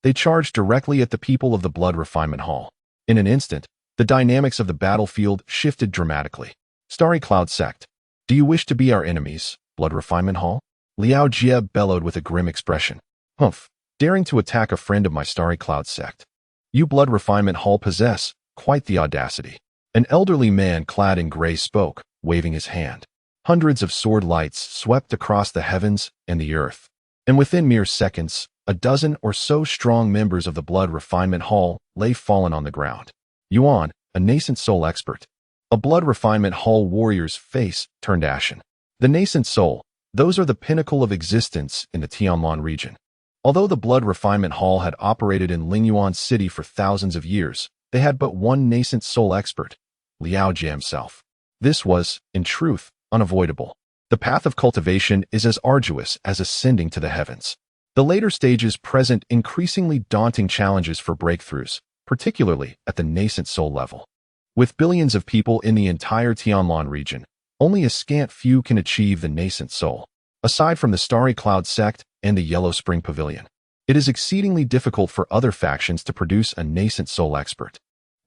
they charged directly at the people of the Blood Refinement Hall. In an instant, the dynamics of the battlefield shifted dramatically. Starry Cloud sect. Do you wish to be our enemies, Blood Refinement Hall? Liao Jie bellowed with a grim expression. Humph, daring to attack a friend of my Starry Cloud sect. You Blood Refinement Hall possess quite the audacity. An elderly man clad in gray spoke, waving his hand. Hundreds of sword lights swept across the heavens and the earth, and within mere seconds, a dozen or so strong members of the Blood Refinement Hall lay fallen on the ground. Yuan, a nascent soul expert. A Blood Refinement Hall warrior's face turned ashen. The nascent soul, those are the pinnacle of existence in the Tianlan region. Although the Blood Refinement Hall had operated in Lingyuan City for thousands of years, they had but one nascent soul expert, Liao Jie himself. This was, in truth, unavoidable. The path of cultivation is as arduous as ascending to the heavens. The later stages present increasingly daunting challenges for breakthroughs, particularly at the nascent soul level. With billions of people in the entire Tianlan region, only a scant few can achieve the nascent soul. Aside from the Starry Cloud sect and the Yellow Spring Pavilion, it is exceedingly difficult for other factions to produce a nascent soul expert.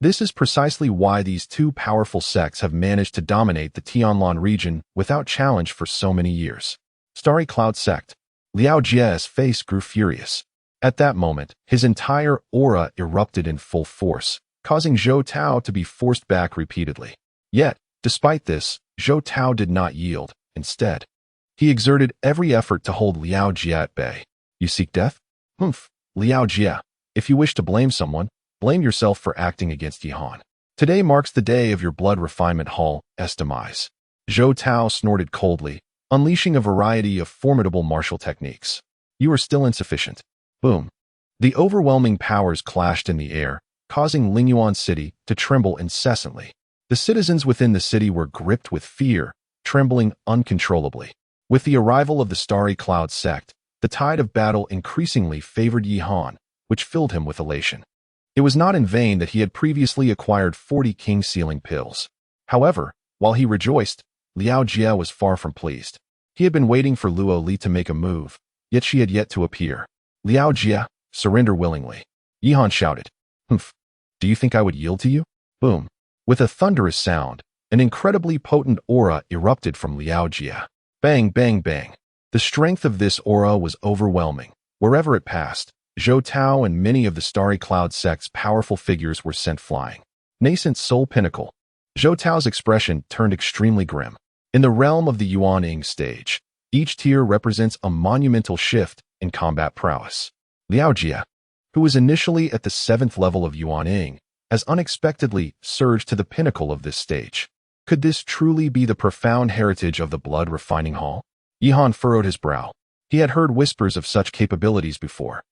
This is precisely why these two powerful sects have managed to dominate the Tianlan region without challenge for so many years. Starry Cloud sect. Liao Jie's face grew furious. At that moment, his entire aura erupted in full force, causing Zhou Tao to be forced back repeatedly. Yet, despite this, Zhou Tao did not yield. Instead, he exerted every effort to hold Liao Jie at bay. You seek death? Humph, Liao Jie. If you wish to blame someone, blame yourself for acting against Yihan. Today marks the day of your blood refinement hall's demise. Zhou Tao snorted coldly, unleashing a variety of formidable martial techniques. You are still insufficient. Boom. The overwhelming powers clashed in the air, causing Lingyuan City to tremble incessantly. The citizens within the city were gripped with fear, trembling uncontrollably. With the arrival of the Starry Cloud sect, the tide of battle increasingly favored Yihan, which filled him with elation. It was not in vain that he had previously acquired 40 king sealing pills. However, while he rejoiced, Liao Jie was far from pleased. He had been waiting for Luo Li to make a move, yet she had yet to appear. Liao Jie, surrender willingly. Yihan shouted. Humph. Do you think I would yield to you? Boom. With a thunderous sound, an incredibly potent aura erupted from Liao Jie. Bang, bang, bang. The strength of this aura was overwhelming. Wherever it passed, Zhou Tao and many of the Starry Cloud sect's powerful figures were sent flying. Nascent Soul Pinnacle. Zhou Tao's expression turned extremely grim. In the realm of the Yuan-Ing stage, each tier represents a monumental shift in combat prowess. Liao Jie, who was initially at the 7th level of Yuan-Ing, has unexpectedly surged to the pinnacle of this stage. Could this truly be the profound heritage of the blood refining hall? Yihan furrowed his brow. He had heard whispers of such capabilities before,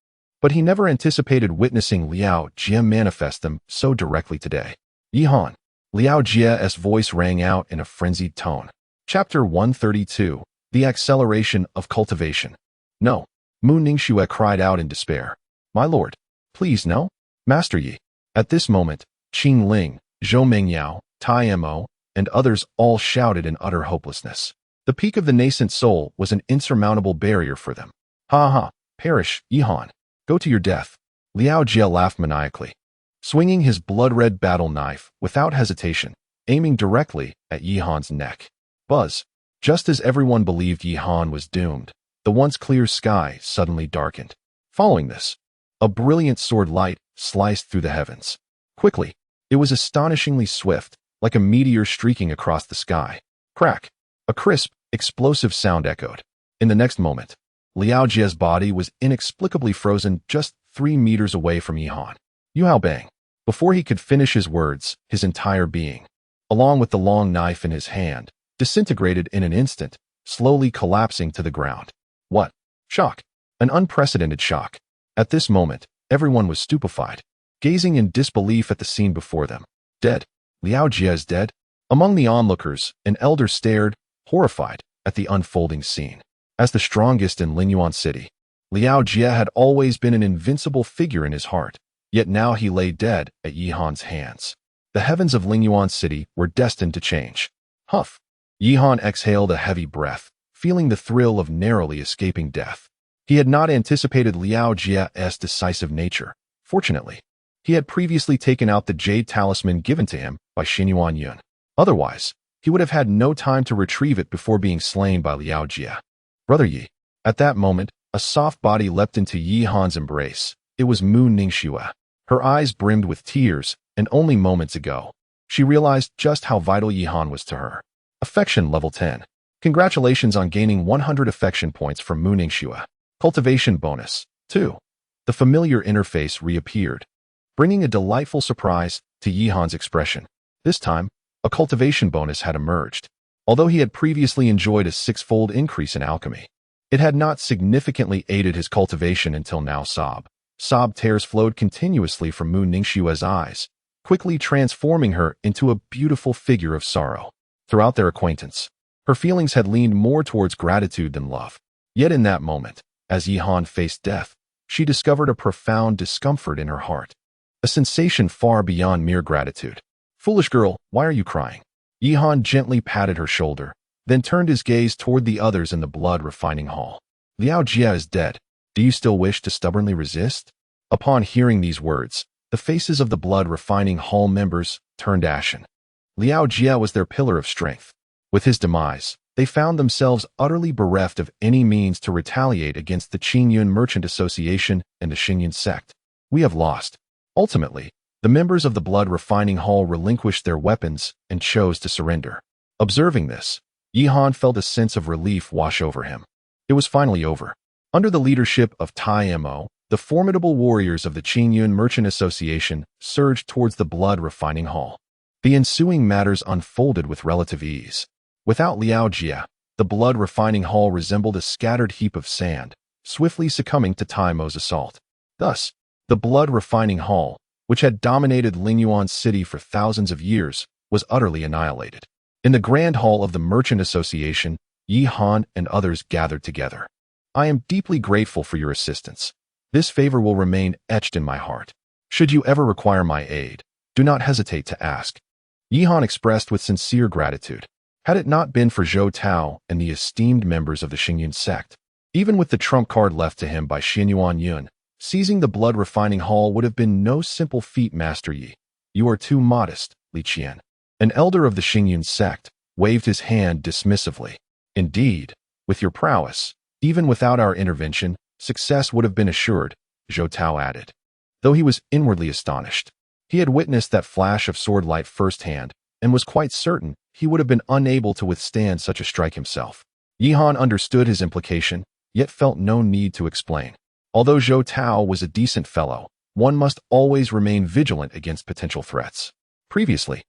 but he never anticipated witnessing Liao Jie manifest them so directly today. Yihan. Liao Jie's voice rang out in a frenzied tone. Chapter 132. The Acceleration of Cultivation. No. Mu Ningxue cried out in despair. My lord. Please no. Master Yi. At this moment, Qing Ling, Zhou Mengyao, Tai Mo, and others all shouted in utter hopelessness. The peak of the nascent soul was an insurmountable barrier for them. Ha ha, perish, Yihan. Go to your death. Liao Jie laughed maniacally, swinging his blood-red battle knife without hesitation, aiming directly at Yihan's neck. Buzz. Just as everyone believed Yihan was doomed, the once clear sky suddenly darkened. Following this, a brilliant sword light sliced through the heavens. Quickly, it was astonishingly swift, like a meteor streaking across the sky. Crack! A crisp, explosive sound echoed. In the next moment, Liao Jie's body was inexplicably frozen just 3 meters away from Yihan. Yuhao bang! Before he could finish his words, his entire being, along with the long knife in his hand, disintegrated in an instant, slowly collapsing to the ground. What? Shock. An unprecedented shock. At this moment, everyone was stupefied, gazing in disbelief at the scene before them. Dead. Liao Jie is dead? Among the onlookers, an elder stared, horrified, at the unfolding scene. As the strongest in Lingyuan City, Liao Jie had always been an invincible figure in his heart, yet now he lay dead at Yihan's hands. The heavens of Lingyuan City were destined to change. Huff. Yihan exhaled a heavy breath, feeling the thrill of narrowly escaping death. He had not anticipated Liao Jie's decisive nature. Fortunately, he had previously taken out the jade talisman given to him by Xinyuan Yun. Otherwise, he would have had no time to retrieve it before being slain by Liao Jie. Brother Yi. At that moment, a soft body leapt into Yihan's embrace. It was Mu Ningxue. Her eyes brimmed with tears, and only moments ago, she realized just how vital Yihan was to her. Affection level 10. Congratulations on gaining 100 affection points from Mu Ningxue. Cultivation bonus. 2. The familiar interface reappeared, bringing a delightful surprise to Yihan's expression. This time, a cultivation bonus had emerged. Although he had previously enjoyed a 6-fold increase in alchemy, it had not significantly aided his cultivation until now. Sob tears flowed continuously from Mu Ningxue's eyes, quickly transforming her into a beautiful figure of sorrow. Throughout their acquaintance, her feelings had leaned more towards gratitude than love. Yet in that moment, as Yihan faced death, she discovered a profound discomfort in her heart, a sensation far beyond mere gratitude. Foolish girl, why are you crying? Yihan gently patted her shoulder, then turned his gaze toward the others in the blood refining hall. Liao Jie is dead. Do you still wish to stubbornly resist? Upon hearing these words, the faces of the blood refining hall members turned ashen. Liao Jie was their pillar of strength. With his demise, they found themselves utterly bereft of any means to retaliate against the Qingyun Merchant Association and the Xingyun sect. We have lost. Ultimately, the members of the blood refining hall relinquished their weapons and chose to surrender. Observing this, Yihan felt a sense of relief wash over him. It was finally over. Under the leadership of Tai Mo, the formidable warriors of the Qingyun Merchant Association surged towards the blood refining hall. The ensuing matters unfolded with relative ease. Without Liao Jia, the blood refining hall resembled a scattered heap of sand, swiftly succumbing to Taimo's assault. Thus, the blood refining hall, which had dominated Lingyuan City for thousands of years, was utterly annihilated. In the Grand Hall of the Merchant Association, Yi Han and others gathered together. I am deeply grateful for your assistance. This favor will remain etched in my heart. Should you ever require my aid, do not hesitate to ask. Yi Han expressed with sincere gratitude. Had it not been for Zhou Tao and the esteemed members of the Xingyun sect, even with the trump card left to him by Xianyuan Yun, seizing the blood refining hall would have been no simple feat, Master Yi. You are too modest, Li Qian. An elder of the Xingyun sect waved his hand dismissively. Indeed, with your prowess, even without our intervention, success would have been assured, Zhou Tao added. Though he was inwardly astonished, he had witnessed that flash of sword light firsthand and was quite certain he would have been unable to withstand such a strike himself. Yi Han understood his implication, yet felt no need to explain. Although Zhou Tao was a decent fellow, one must always remain vigilant against potential threats. Previously,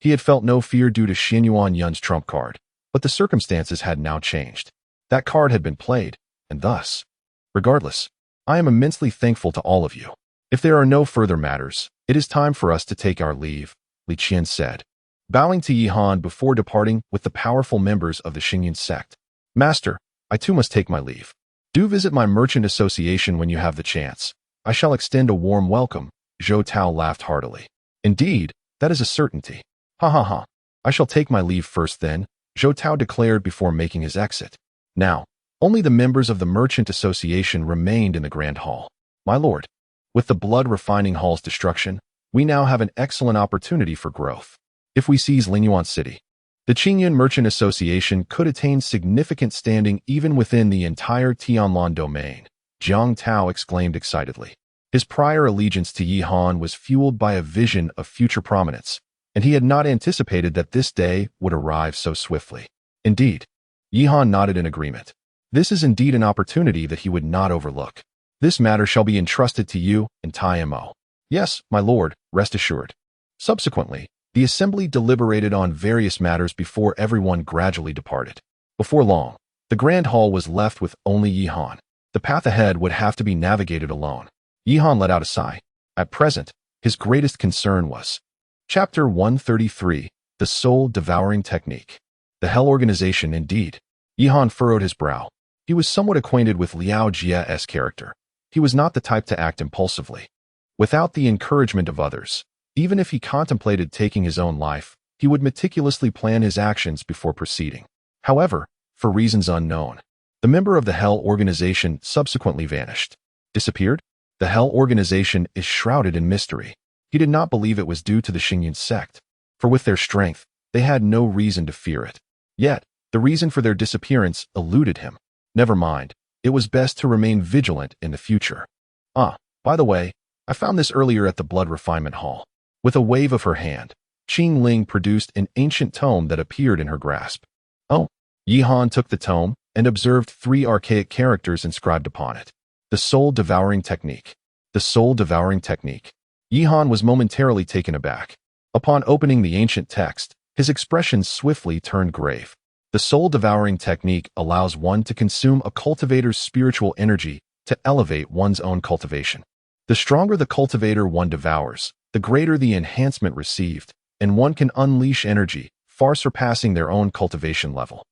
he had felt no fear due to Xianyuan Yun's trump card, but the circumstances had now changed. That card had been played, and thus, regardless, I am immensely thankful to all of you. If there are no further matters, it is time for us to take our leave, Li Qian said, bowing to Yi Han before departing with the powerful members of the Xingyun sect. Master, I too must take my leave. Do visit my merchant association when you have the chance. I shall extend a warm welcome, Zhou Tao laughed heartily. Indeed, that is a certainty. Ha ha ha. I shall take my leave first then, Zhou Tao declared before making his exit. Now, only the members of the merchant association remained in the Grand Hall. My lord, with the blood refining hall's destruction, we now have an excellent opportunity for growth. If we seize Lingyuan City, the Qingyun Merchant Association could attain significant standing even within the entire Tianlan domain, Jiang Tao exclaimed excitedly. His prior allegiance to Yi Han was fueled by a vision of future prominence, and he had not anticipated that this day would arrive so swiftly. Indeed, Yi Han nodded in agreement. This is indeed an opportunity that he would not overlook. This matter shall be entrusted to you and Taimo. Yes, my lord, rest assured. Subsequently, the assembly deliberated on various matters before everyone gradually departed. Before long, the Grand Hall was left with only Yi Han. The path ahead would have to be navigated alone. Yi Han let out a sigh. At present, his greatest concern was Chapter 133, The Soul-Devouring Technique. The Hell Organization indeed. Yi Han furrowed his brow. He was somewhat acquainted with Liao Jia's character. He was not the type to act impulsively. Without the encouragement of others, even if he contemplated taking his own life, he would meticulously plan his actions before proceeding. However, for reasons unknown, the member of the Hell Organization subsequently vanished. Disappeared? The Hell Organization is shrouded in mystery. He did not believe it was due to the Xingyun sect, for with their strength, they had no reason to fear it. Yet, the reason for their disappearance eluded him. Never mind, it was best to remain vigilant in the future. By the way, I found this earlier at the Blood Refinement Hall. With a wave of her hand, Qing Ling produced an ancient tome that appeared in her grasp. Oh, Yi Han took the tome and observed 3 archaic characters inscribed upon it. The Soul-Devouring Technique. The Soul-Devouring Technique. Yi Han was momentarily taken aback. Upon opening the ancient text, his expression swiftly turned grave. The Soul-Devouring Technique allows one to consume a cultivator's spiritual energy to elevate one's own cultivation. The stronger the cultivator one devours, the greater the enhancement received, and one can unleash energy, far surpassing their own cultivation level.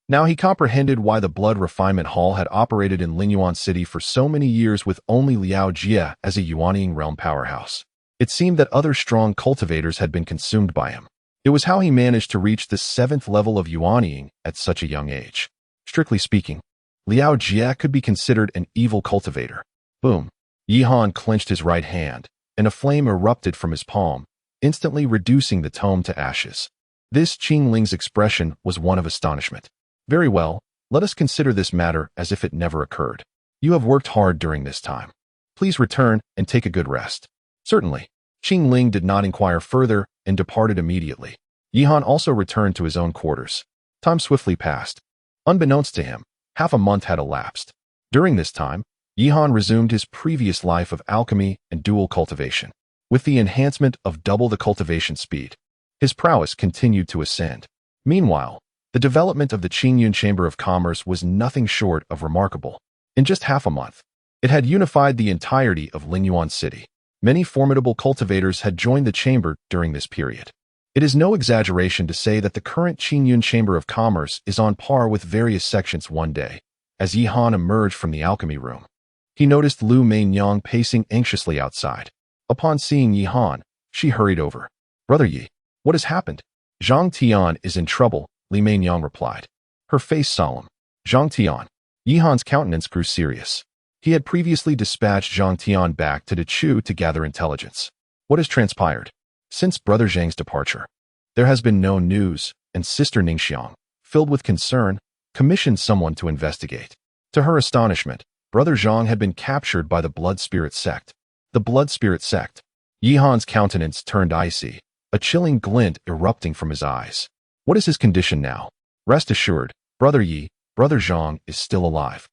Now he comprehended why the Blood Refinement Hall had operated in Lingyuan City for so many years with only Liao Jia as a Yuanying realm powerhouse. It seemed that other strong cultivators had been consumed by him. It was how he managed to reach the 7th level of Yuanying at such a young age. Strictly speaking, Liao Jia could be considered an evil cultivator. Boom. Yi Han clenched his right hand, and a flame erupted from his palm, instantly reducing the tome to ashes. This Qing Ling's expression was one of astonishment. Very well, let us consider this matter as if it never occurred. You have worked hard during this time. Please return and take a good rest. Certainly. Qing Ling did not inquire further and departed immediately. Yi Han also returned to his own quarters. Time swiftly passed. Unbeknownst to him, half a month had elapsed. During this time, Yihan resumed his previous life of alchemy and dual cultivation. With the enhancement of double the cultivation speed, his prowess continued to ascend. Meanwhile, the development of the Qingyun Chamber of Commerce was nothing short of remarkable. In just half a month, it had unified the entirety of Lingyuan City. Many formidable cultivators had joined the chamber during this period. It is no exaggeration to say that the current Qingyun Chamber of Commerce is on par with various sections one day. As Yihan emerged from the alchemy room, he noticed Lu Mainyang pacing anxiously outside. Upon seeing Yihan, she hurried over. "Brother Yi, what has happened?" "Zhang Tian is in trouble," Li Mainyang replied, her face solemn. "Zhang Tian." Yihan's countenance grew serious. He had previously dispatched Zhang Tian back to Dechu to gather intelligence. "What has transpired?" "Since Brother Zhang's departure, there has been no news, and Sister Ningxiang, filled with concern, commissioned someone to investigate." To her astonishment, Brother Zhang had been captured by the Blood Spirit sect. The Blood Spirit sect. Yihan's countenance turned icy, a chilling glint erupting from his eyes. "What is his condition now?" "Rest assured, Brother Yi, Brother Zhang is still alive.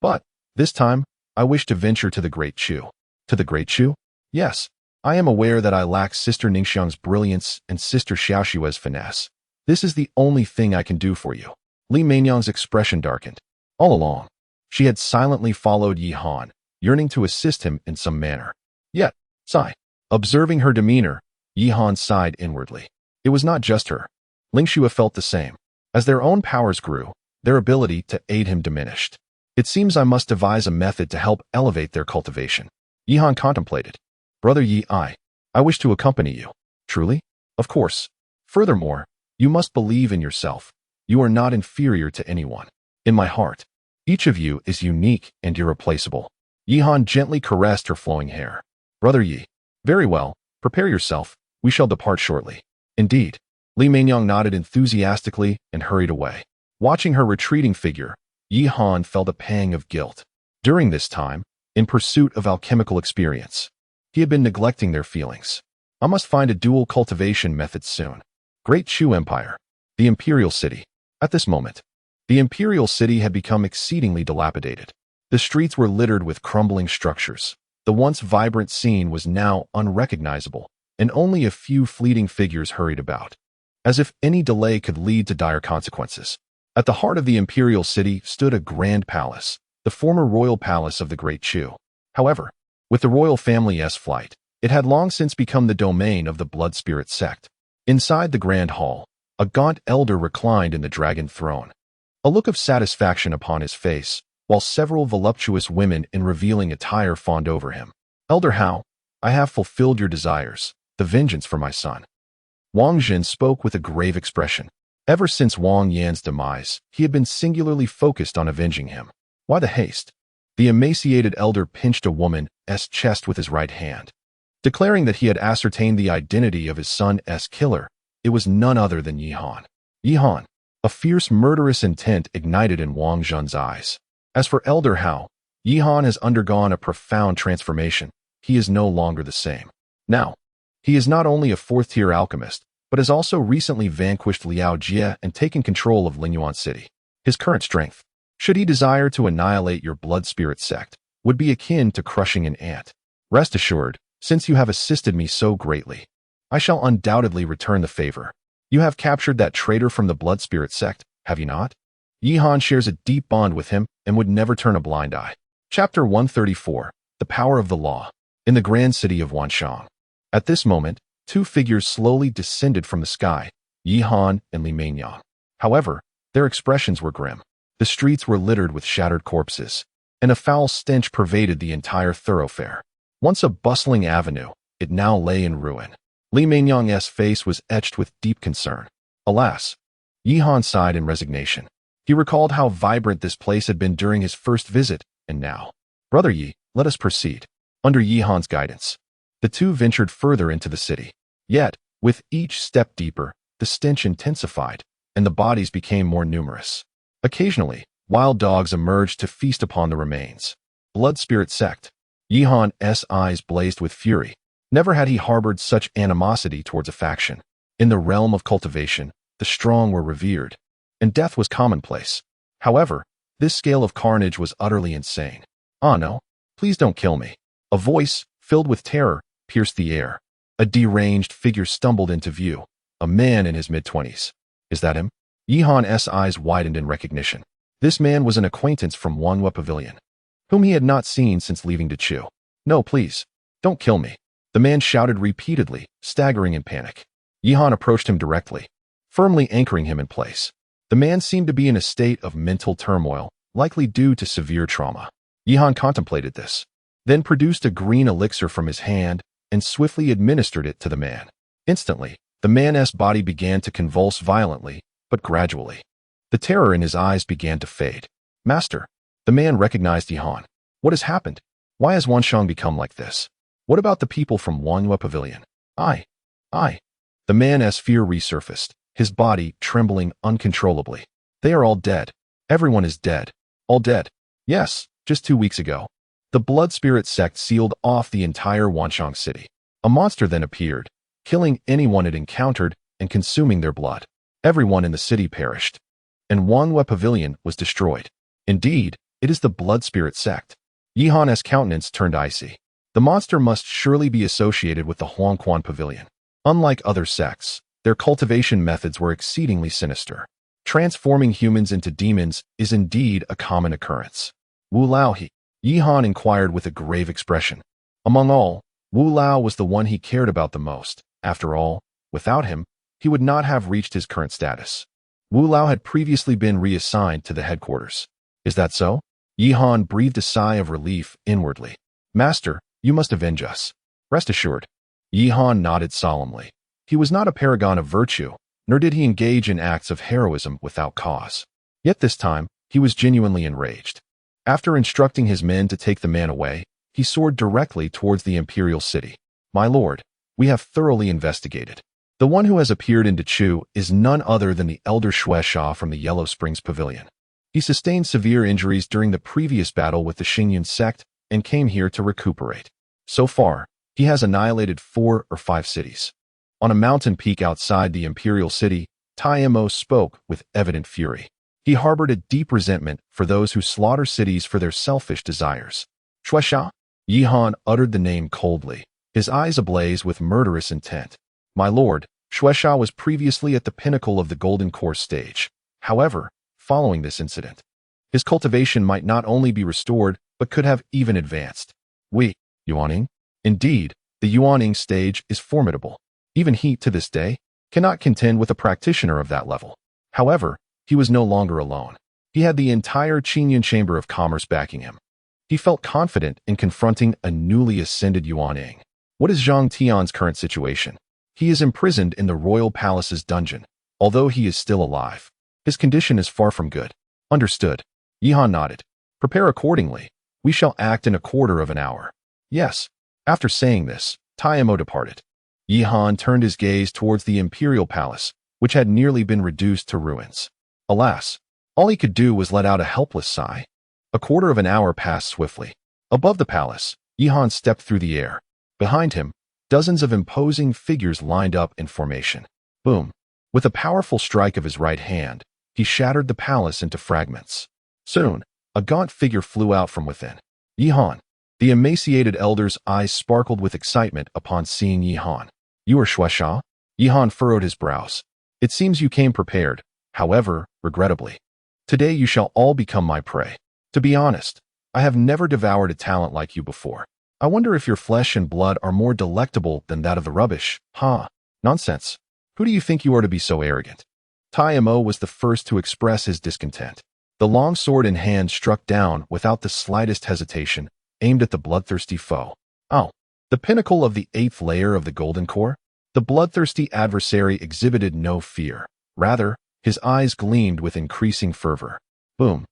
But, this time, I wish to venture to the Great Chu." "To the Great Chu?" "Yes. I am aware that I lack Sister Ningxiang's brilliance and Sister Xiaoshui's finesse. This is the only thing I can do for you." Li Mainyang's expression darkened. All along, she had silently followed Yihan, yearning to assist him in some manner. Yet, sigh. Observing her demeanor, Yihan sighed inwardly. It was not just her. Lingxue felt the same. As their own powers grew, their ability to aid him diminished. "It seems I must devise a method to help elevate their cultivation." Yihan contemplated. "Brother Yi, I wish to accompany you." "Truly?" "Of course. Furthermore, you must believe in yourself. You are not inferior to anyone. In my heart, each of you is unique and irreplaceable." Yihan gently caressed her flowing hair. "Brother Yi." "Very well. Prepare yourself. We shall depart shortly." "Indeed." Li Mainyang nodded enthusiastically and hurried away. Watching her retreating figure, Yihan felt a pang of guilt. During this time, in pursuit of alchemical experience, he had been neglecting their feelings. I must find a dual cultivation method soon. Great Chu Empire. The Imperial City. At this moment, the Imperial City had become exceedingly dilapidated. The streets were littered with crumbling structures. The once vibrant scene was now unrecognizable, and only a few fleeting figures hurried about, as if any delay could lead to dire consequences. At the heart of the Imperial City stood a grand palace, the former royal palace of the Great Chu. However, with the royal family's flight, it had long since become the domain of the Blood Spirit sect. Inside the grand hall, a gaunt elder reclined in the dragon throne, a look of satisfaction upon his face, while several voluptuous women in revealing attire fawned over him. "Elder Hao, I have fulfilled your desires, the vengeance for my son." Wang Jin spoke with a grave expression. Ever since Wang Yan's demise, he had been singularly focused on avenging him. Why the haste? The emaciated elder pinched a woman's chest with his right hand, declaring that he had ascertained the identity of his son's killer. It was none other than Yihan. Yihan. A fierce murderous intent ignited in Wang Zhen's eyes. As for Elder Hao, Yihan has undergone a profound transformation. He is no longer the same. Now, he is not only a fourth-tier alchemist, but has also recently vanquished Liao Jie and taken control of Lingyuan City. His current strength, should he desire to annihilate your Blood Spirit sect, would be akin to crushing an ant. Rest assured, since you have assisted me so greatly, I shall undoubtedly return the favor. You have captured that traitor from the Blood Spirit sect, have you not? Yihan shares a deep bond with him and would never turn a blind eye. Chapter 134. The Power of the Law. In the grand city of Wanshang. At this moment, two figures slowly descended from the sky, Yihan and Li Mainyang. However, their expressions were grim. The streets were littered with shattered corpses, and a foul stench pervaded the entire thoroughfare. Once a bustling avenue, it now lay in ruin. Li Mainyang's face was etched with deep concern. Alas! Yihan sighed in resignation. He recalled how vibrant this place had been during his first visit, and now. "Brother Yi, let us proceed." Under Yihan's guidance, the two ventured further into the city. Yet, with each step deeper, the stench intensified, and the bodies became more numerous. Occasionally, wild dogs emerged to feast upon the remains. Blood Spirit sect. Yihan's eyes blazed with fury. Never had he harbored such animosity towards a faction. In the realm of cultivation, the strong were revered, and death was commonplace. However, this scale of carnage was utterly insane. Ah no, Please don't kill me. A voice, filled with terror, pierced the air. A deranged figure stumbled into view. A man in his mid-20s. Is that him? Yihan's eyes widened in recognition. This man was an acquaintance from Wanhua Pavilion, whom he had not seen since leaving Dechu. No, please. Don't kill me. The man shouted repeatedly, staggering in panic. Yihan approached him directly, firmly anchoring him in place. The man seemed to be in a state of mental turmoil, likely due to severe trauma. Yihan contemplated this, then produced a green elixir from his hand and swiftly administered it to the man. Instantly, the man's body began to convulse violently, but gradually. The terror in his eyes began to fade. Master, the man recognized Yihan. What has happened? Why has Wanshang become like this? What about the people from Wanhua Pavilion? I. The man's fear resurfaced, his body trembling uncontrollably. They are all dead. Everyone is dead. All dead. Yes, just 2 weeks ago. The Blood Spirit sect sealed off the entire Wanshang city. A monster then appeared, killing anyone it encountered and consuming their blood. Everyone in the city perished, and Wanhua Pavilion was destroyed. Indeed, it is the Blood Spirit sect. Yihan's countenance turned icy. The monster must surely be associated with the Huangquan Pavilion. Unlike other sects, their cultivation methods were exceedingly sinister. Transforming humans into demons is indeed a common occurrence. Wu Lao he? Yihan inquired with a grave expression. Among all, Wu Lao was the one he cared about the most. After all, without him, he would not have reached his current status. Wu Lao had previously been reassigned to the headquarters. Is that so? Yihan breathed a sigh of relief inwardly. Master, you must avenge us. Rest assured. Yihan nodded solemnly. He was not a paragon of virtue, nor did he engage in acts of heroism without cause. Yet this time, he was genuinely enraged. After instructing his men to take the man away, he soared directly towards the imperial city. My lord, we have thoroughly investigated. The one who has appeared in Dechu is none other than the elder Shueisha from the Yellow Springs Pavilion. He sustained severe injuries during the previous battle with the Xingyun sect and came here to recuperate. So far, he has annihilated 4 or 5 cities. On a mountain peak outside the imperial city, Tai Mo spoke with evident fury. He harbored a deep resentment for those who slaughter cities for their selfish desires. Shueisha? Yihan uttered the name coldly, his eyes ablaze with murderous intent. My lord, Shueisha was previously at the pinnacle of the Golden Course stage. However, following this incident, his cultivation might not only be restored, but could have even advanced. Yuaning? Indeed, the Yuaning stage is formidable. Even he, to this day, cannot contend with a practitioner of that level. However, he was no longer alone. He had the entire Qingyun Chamber of Commerce backing him. He felt confident in confronting a newly ascended Yuaning. What is Zhang Tian's current situation? He is imprisoned in the royal palace's dungeon, although he is still alive. His condition is far from good. Understood. Yihan nodded. Prepare accordingly. We shall act in a quarter of an hour. Yes. After saying this, Tai Mo departed. Yihan turned his gaze towards the imperial palace, which had nearly been reduced to ruins. Alas, all he could do was let out a helpless sigh. A quarter of an hour passed swiftly. Above the palace, Yihan stepped through the air. Behind him, dozens of imposing figures lined up in formation. Boom. With a powerful strike of his right hand, he shattered the palace into fragments. Soon, a gaunt figure flew out from within. Yihan. The emaciated elder's eyes sparkled with excitement upon seeing Yihan. You are Shueisha? Yihan furrowed his brows. It seems you came prepared. However, regrettably, today you shall all become my prey. To be honest, I have never devoured a talent like you before. I wonder if your flesh and blood are more delectable than that of the rubbish. Nonsense. Who do you think you are to be so arrogant? Tai Mo was the first to express his discontent. The long sword in hand struck down without the slightest hesitation, aimed at the bloodthirsty foe. Oh, the pinnacle of the 8th layer of the Golden Core? The bloodthirsty adversary exhibited no fear. Rather, his eyes gleamed with increasing fervor. Boom.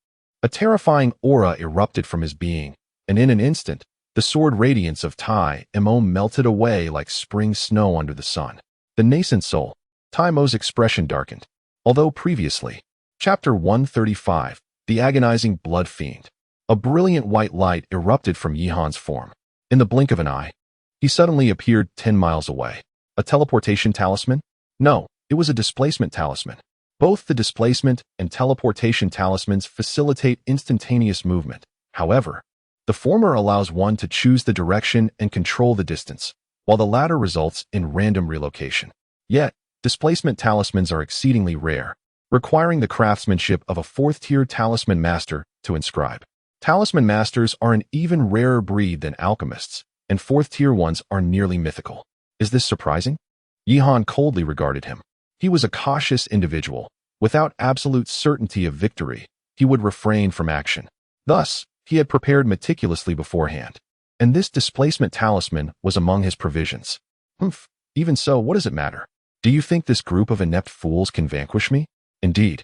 A terrifying aura erupted from his being, and in an instant, the sword radiance of Tai Mo melted away like spring snow under the sun. The nascent soul. Tai Mo's expression darkened. Although previously, Chapter 135, The Agonizing Blood Fiend. A brilliant white light erupted from Yihan's form. In the blink of an eye, he suddenly appeared 10 miles away. A teleportation talisman? No, it was a displacement talisman. Both the displacement and teleportation talismans facilitate instantaneous movement. However, The former allows one to choose the direction and control the distance, while the latter results in random relocation. Yet, displacement talismans are exceedingly rare, requiring the craftsmanship of a fourth-tier talisman master to inscribe. Talisman masters are an even rarer breed than alchemists, and fourth-tier ones are nearly mythical. Is this surprising? Yihan coldly regarded him. He was a cautious individual. Without absolute certainty of victory, he would refrain from action. Thus, he had prepared meticulously beforehand. And this displacement talisman was among his provisions. Humph, even so, what does it matter? Do you think this group of inept fools can vanquish me? Indeed.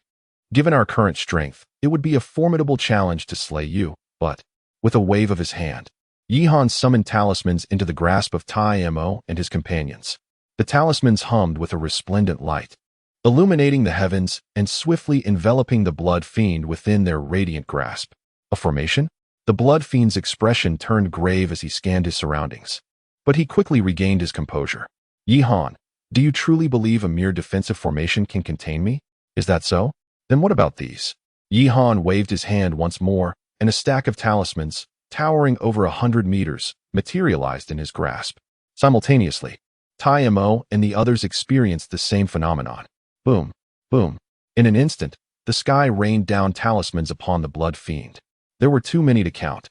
Given our current strength, it would be a formidable challenge to slay you, but, with a wave of his hand, Yihan summoned talismans into the grasp of Tai Mo and his companions. The talismans hummed with a resplendent light, illuminating the heavens and swiftly enveloping the blood fiend within their radiant grasp. A formation? The blood fiend's expression turned grave as he scanned his surroundings. But he quickly regained his composure. Yihan, do you truly believe a mere defensive formation can contain me? Is that so? Then what about these? Yihan waved his hand once more, and a stack of talismans, towering over 100 meters, materialized in his grasp. Simultaneously, Tai Mo and the others experienced the same phenomenon. Boom, boom. In an instant, the sky rained down talismans upon the blood fiend. There were too many to count.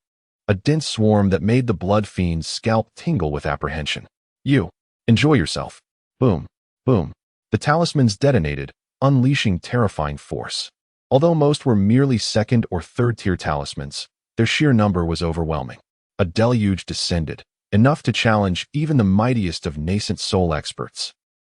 A dense swarm that made the blood fiend's scalp tingle with apprehension. You, enjoy yourself. Boom, boom. The talismans detonated, unleashing terrifying force. Although most were merely second or third-tier talismans, their sheer number was overwhelming. A deluge descended, enough to challenge even the mightiest of nascent soul experts.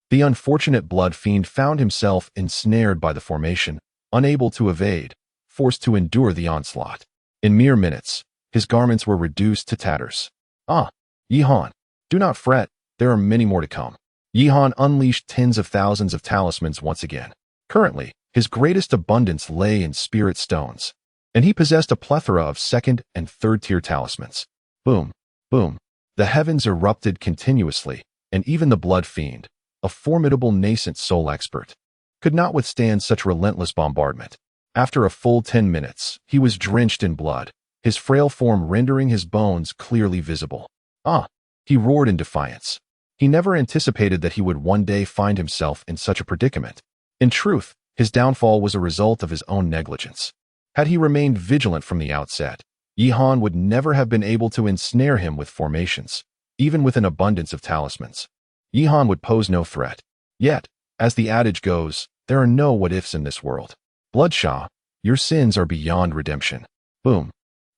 The unfortunate blood fiend found himself ensnared by the formation, unable to evade, forced to endure the onslaught. In mere minutes, his garments were reduced to tatters. Ah, Yihan, do not fret, there are many more to come. Yihan unleashed tens of thousands of talismans once again. Currently, his greatest abundance lay in spirit stones, and he possessed a plethora of second and third-tier talismans. Boom, boom. The heavens erupted continuously, and even the blood fiend, a formidable nascent soul expert, could not withstand such relentless bombardment. After a full 10 minutes, he was drenched in blood, his frail form rendering his bones clearly visible. Ah! He roared in defiance. He never anticipated that he would one day find himself in such a predicament. In truth, his downfall was a result of his own negligence. Had he remained vigilant from the outset, Yihan would never have been able to ensnare him with formations, even with an abundance of talismans. Yihan would pose no threat. Yet, as the adage goes, there are no what-ifs in this world. Bloodshah, your sins are beyond redemption. Boom.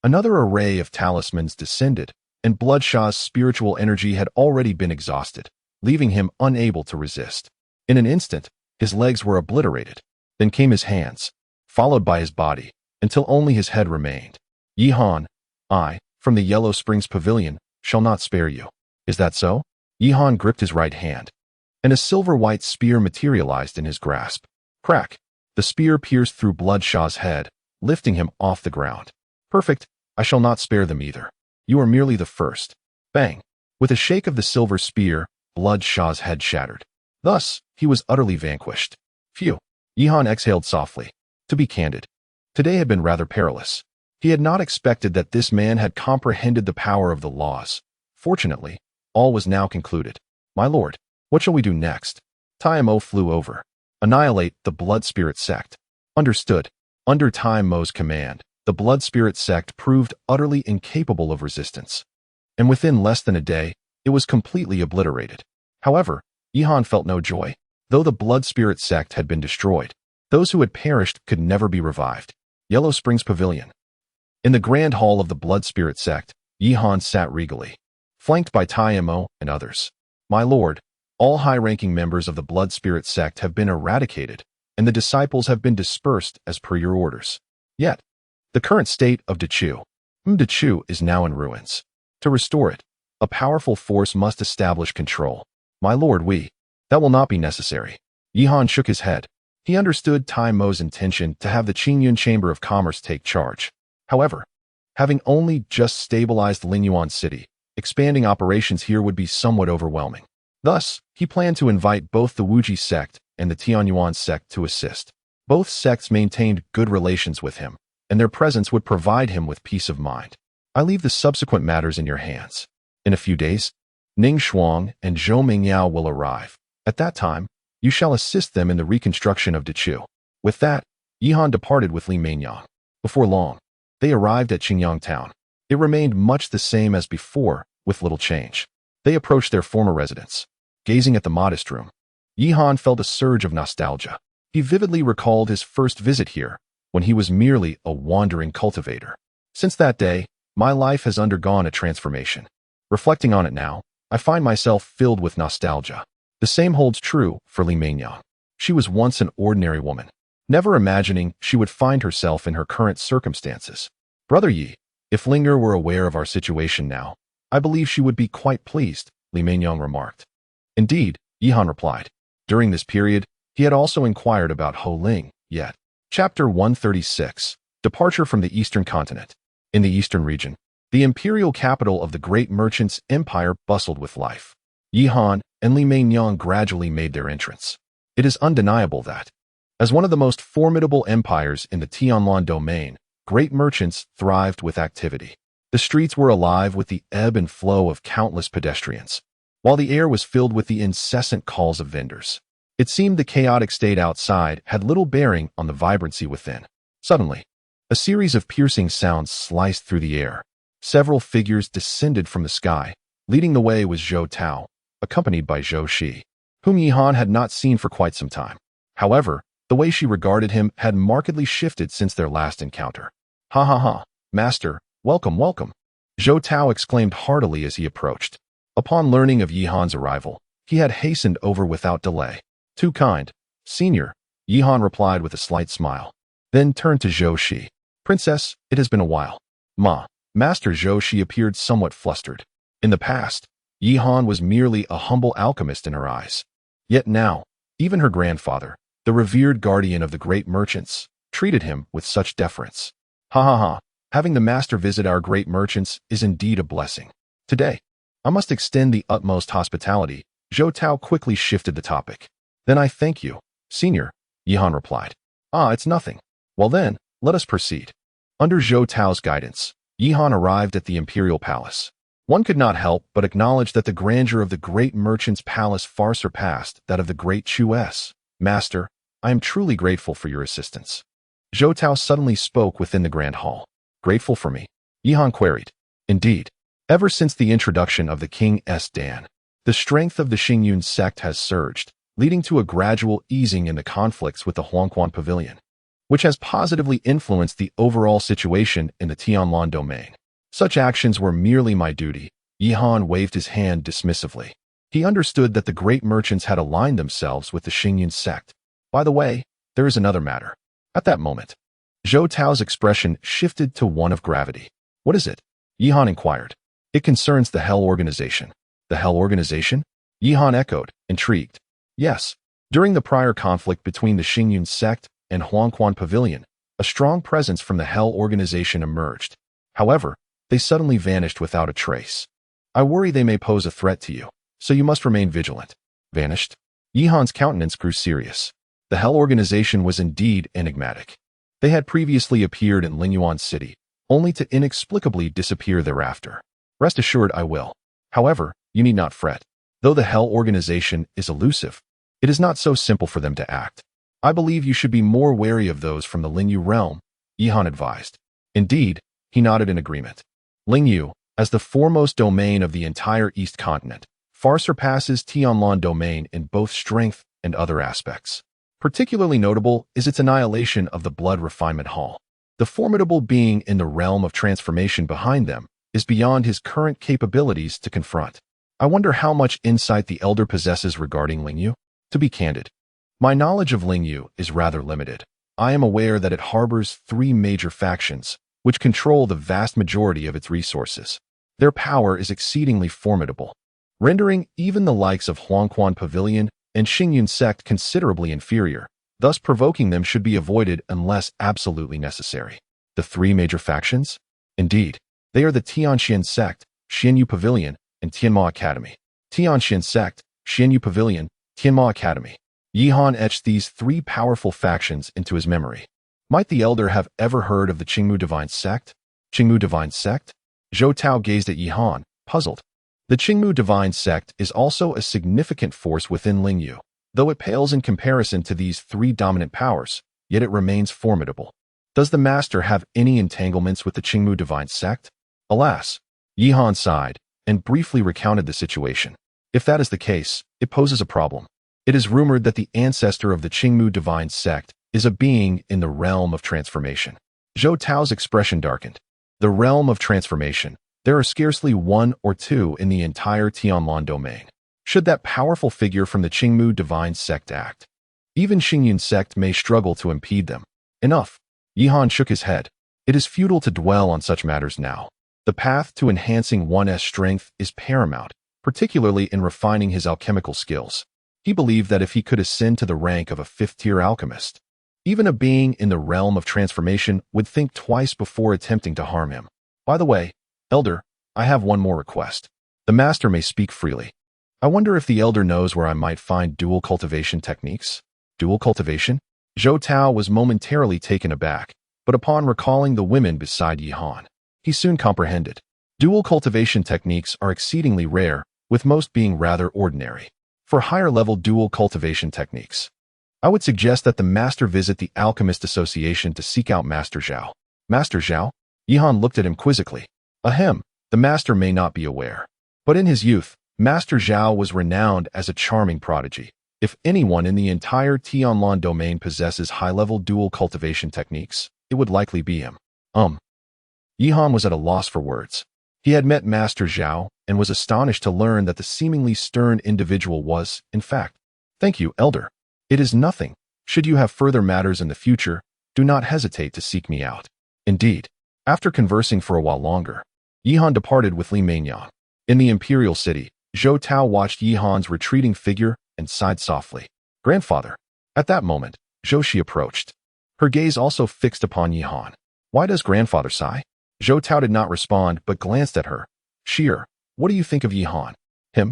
Another array of talismans descended, and Bloodshah's spiritual energy had already been exhausted, leaving him unable to resist. In an instant, his legs were obliterated. Then came his hands, followed by his body, until only his head remained. Yihan, I, from the Yellow Springs Pavilion, shall not spare you. Is that so? Yihan gripped his right hand, and a silver-white spear materialized in his grasp. Crack! The spear pierced through Bloodshah's head, lifting him off the ground. Perfect, I shall not spare them either. You are merely the first. Bang! With a shake of the silver spear, Bloodshah's head shattered. Thus, he was utterly vanquished. Phew! Yihan exhaled softly. To be candid, today had been rather perilous. He had not expected that this man had comprehended the power of the laws. Fortunately, all was now concluded. My lord, what shall we do next? Tai Mo flew over. Annihilate the Blood Spirit sect. Understood. Under Tai Mo's command, the Blood Spirit sect proved utterly incapable of resistance, and within less than a day, it was completely obliterated. However, Yihan felt no joy. Though the Blood Spirit sect had been destroyed, those who had perished could never be revived. Yellow Springs Pavilion. In the grand hall of the Blood Spirit sect, Yihan sat regally, flanked by Tai Mo and others. My lord, all high-ranking members of the Blood Spirit sect have been eradicated, and the disciples have been dispersed as per your orders. Yet, the current state of Dechu is now in ruins. To restore it, a powerful force must establish control. My lord, that will not be necessary. Yihan shook his head. He understood Tai Mo's intention to have the Qingyun Chamber of Commerce take charge. However, having only just stabilized Lingyuan City, expanding operations here would be somewhat overwhelming. Thus, he planned to invite both the Wuji sect and the Tianyuan sect to assist. Both sects maintained good relations with him, and their presence would provide him with peace of mind. I leave the subsequent matters in your hands. In a few days, Ning Shuang and Zhou Mingyao will arrive. At that time, you shall assist them in the reconstruction of Dechu. With that, Yihan departed with Li Meinyang. Before long, they arrived at Qingyang town. It remained much the same as before, with little change. They approached their former residence. Gazing at the modest room, Yihan felt a surge of nostalgia. He vividly recalled his first visit here, when he was merely a wandering cultivator. Since that day, my life has undergone a transformation. Reflecting on it now, I find myself filled with nostalgia. The same holds true for Li Meinyang. She was once an ordinary woman, never imagining she would find herself in her current circumstances. Brother Yi, if Linger were aware of our situation now, I believe she would be quite pleased, Li Meinyang remarked. Indeed, Yihan replied. During this period, he had also inquired about Ho Ling, yet. Chapter 136. Departure from the Eastern Continent. In the Eastern region, the imperial capital of the great merchants' empire bustled with life. Yihan and Li Meinyang gradually made their entrance. It is undeniable that, as one of the most formidable empires in the Tianlan domain, great merchants thrived with activity. The streets were alive with the ebb and flow of countless pedestrians, while the air was filled with the incessant calls of vendors. It seemed the chaotic state outside had little bearing on the vibrancy within. Suddenly, a series of piercing sounds sliced through the air. Several figures descended from the sky. Leading the way was Zhou Tao, accompanied by Zhou Shi, whom Yihan had not seen for quite some time. However, the way she regarded him had markedly shifted since their last encounter. Ha ha ha, master, welcome, welcome, Zhou Tao exclaimed heartily as he approached. Upon learning of Yihan's arrival, he had hastened over without delay. Too kind, senior, Yihan replied with a slight smile, then turned to Zhou Shi. Princess, it has been a while. Master Zhou Shi appeared somewhat flustered. In the past, Yihan was merely a humble alchemist in her eyes. Yet now, even her grandfather, the revered guardian of the great merchants, treated him with such deference. Ha ha ha, having the master visit our great merchants is indeed a blessing. Today, I must extend the utmost hospitality. Zhou Tao quickly shifted the topic. Then I thank you, senior, Yihan replied. Ah, it's nothing. Well then, let us proceed. Under Zhou Tao's guidance, Yihan arrived at the imperial palace. One could not help but acknowledge that the grandeur of the great merchant's palace far surpassed that of the great Chu's. Master, I am truly grateful for your assistance. Zhou Tao suddenly spoke within the grand hall. Grateful for me? Yihan queried. Indeed. Ever since the introduction of the King's Dan, the strength of the Xingyun sect has surged, leading to a gradual easing in the conflicts with the Huangquan Pavilion, which has positively influenced the overall situation in the Tianlan domain. Such actions were merely my duty. Yihan waved his hand dismissively. He understood that the great merchants had aligned themselves with the Xingyun sect. By the way, there is another matter. At that moment, Zhou Tao's expression shifted to one of gravity. What is it? Yihan inquired. It concerns the Hell Organization. The Hell Organization? Yihan echoed, intrigued. Yes. During the prior conflict between the Xingyun sect and Huangquan Pavilion, a strong presence from the Hell Organization emerged. However, they suddenly vanished without a trace. I worry they may pose a threat to you, so you must remain vigilant. Vanished? Yihan's countenance grew serious. The Hell Organization was indeed enigmatic. They had previously appeared in Lingyuan City, only to inexplicably disappear thereafter. Rest assured I will. However, you need not fret. Though the Hell Organization is elusive, it is not so simple for them to act. I believe you should be more wary of those from the Lingyu realm, Yihan advised. Indeed, he nodded in agreement. Lingyu, as the foremost domain of the entire East continent, far surpasses Tianlan domain in both strength and other aspects. Particularly notable is its annihilation of the Blood Refinement Hall. The formidable being in the realm of transformation behind them is beyond his current capabilities to confront. I wonder how much insight the Elder possesses regarding Lingyu. To be candid, my knowledge of Lingyu is rather limited. I am aware that it harbors 3 major factions, which control the vast majority of its resources. Their power is exceedingly formidable, rendering even the likes of Huangquan Pavilion and Xingyun sect considerably inferior, thus provoking them should be avoided unless absolutely necessary. The 3 major factions? Indeed, they are the Tianxian sect, Xianyu Pavilion, and Tianma Academy. Tianxian sect, Xianyu Pavilion, Tianma Academy. Yihan etched these 3 powerful factions into his memory. Might the Elder have ever heard of the Qingmu Divine Sect? Qingmu Divine Sect? Zhou Tao gazed at Yi Han, puzzled. The Qingmu divine sect is also a significant force within Lingyu. Though it pales in comparison to these three dominant powers, yet it remains formidable. Does the master have any entanglements with the Qingmu divine sect? Alas, Yi Han sighed and briefly recounted the situation. If that is the case, it poses a problem. It is rumored that the ancestor of the Qingmu divine sect is a being in the realm of transformation. Zhou Tao's expression darkened. The realm of transformation. There are scarcely one or two in the entire Tianlan domain. Should that powerful figure from the Qingmu divine sect act, even Xingyun sect may struggle to impede them. Enough. Yi Han shook his head. It is futile to dwell on such matters now. The path to enhancing one's strength is paramount, particularly in refining his alchemical skills. He believed that if he could ascend to the rank of a fifth-tier alchemist, even a being in the realm of transformation would think twice before attempting to harm him. By the way, Elder, I have one more request. The master may speak freely. I wonder if the elder knows where I might find dual cultivation techniques? Dual cultivation? Zhou Tao was momentarily taken aback, but upon recalling the women beside Yi Han, he soon comprehended. Dual cultivation techniques are exceedingly rare, with most being rather ordinary. For higher-level dual cultivation techniques, I would suggest that the master visit the Alchemist Association to seek out Master Zhao. Master Zhao? Yi Han looked at him quizzically. Ahem, the master may not be aware. But in his youth, Master Zhao was renowned as a charming prodigy. If anyone in the entire Tianlan domain possesses high-level dual cultivation techniques, it would likely be him. Yi Han was at a loss for words. He had met Master Zhao and was astonished to learn that the seemingly stern individual was, in fact, "Thank you, Elder. It is nothing. Should you have further matters in the future, do not hesitate to seek me out." Indeed, after conversing for a while longer, Yi Han departed with Li Mengyan. In the imperial city, Zhou Tao watched Yi Han's retreating figure and sighed softly. "Grandfather." At that moment, Zhou Shi approached. Her gaze also fixed upon Yi Han. "Why does grandfather sigh?" Zhou Tao did not respond but glanced at her. "Sheer, what do you think of Yi Han?" "Him?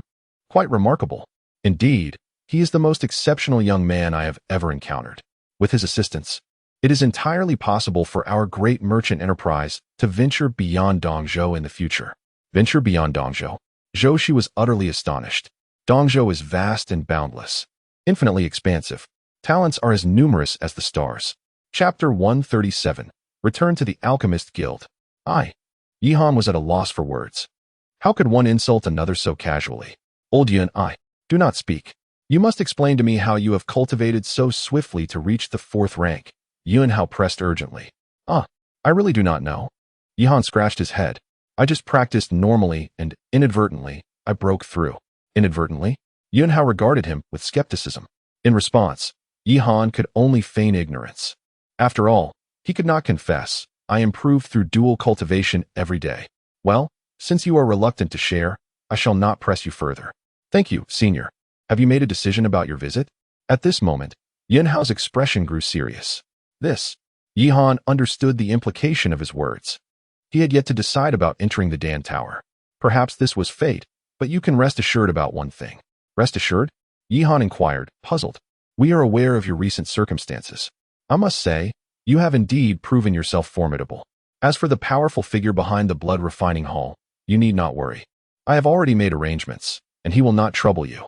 Quite remarkable. Indeed, he is the most exceptional young man I have ever encountered. With his assistance, it is entirely possible for our great merchant enterprise to venture beyond Dongzhou in the future." Venture beyond Dongzhou? Zhou Shi was utterly astonished. Dongzhou is vast and boundless, infinitely expansive. Talents are as numerous as the stars. Chapter 137. Return to the Alchemist Guild. Yi Han was at a loss for words. How could one insult another so casually? Old Yun, do not speak. You must explain to me how you have cultivated so swiftly to reach the 4th rank. Yun Hao pressed urgently. I really do not know. Yi Han scratched his head. I just practiced normally and, inadvertently, I broke through. Inadvertently? Yun Hao regarded him with skepticism. In response, Yi Han could only feign ignorance. After all, he could not confess. I improve through dual cultivation every day. Well, since you are reluctant to share, I shall not press you further. Thank you, Senior. Have you made a decision about your visit? At this moment, Yun Hao's expression grew serious. Yi Han understood the implication of his words. He had yet to decide about entering the Dan Tower. Perhaps this was fate, but you can rest assured about one thing. Rest assured? Yi Han inquired, puzzled. We are aware of your recent circumstances. I must say, you have indeed proven yourself formidable. As for the powerful figure behind the blood refining hall, you need not worry. I have already made arrangements, and he will not trouble you.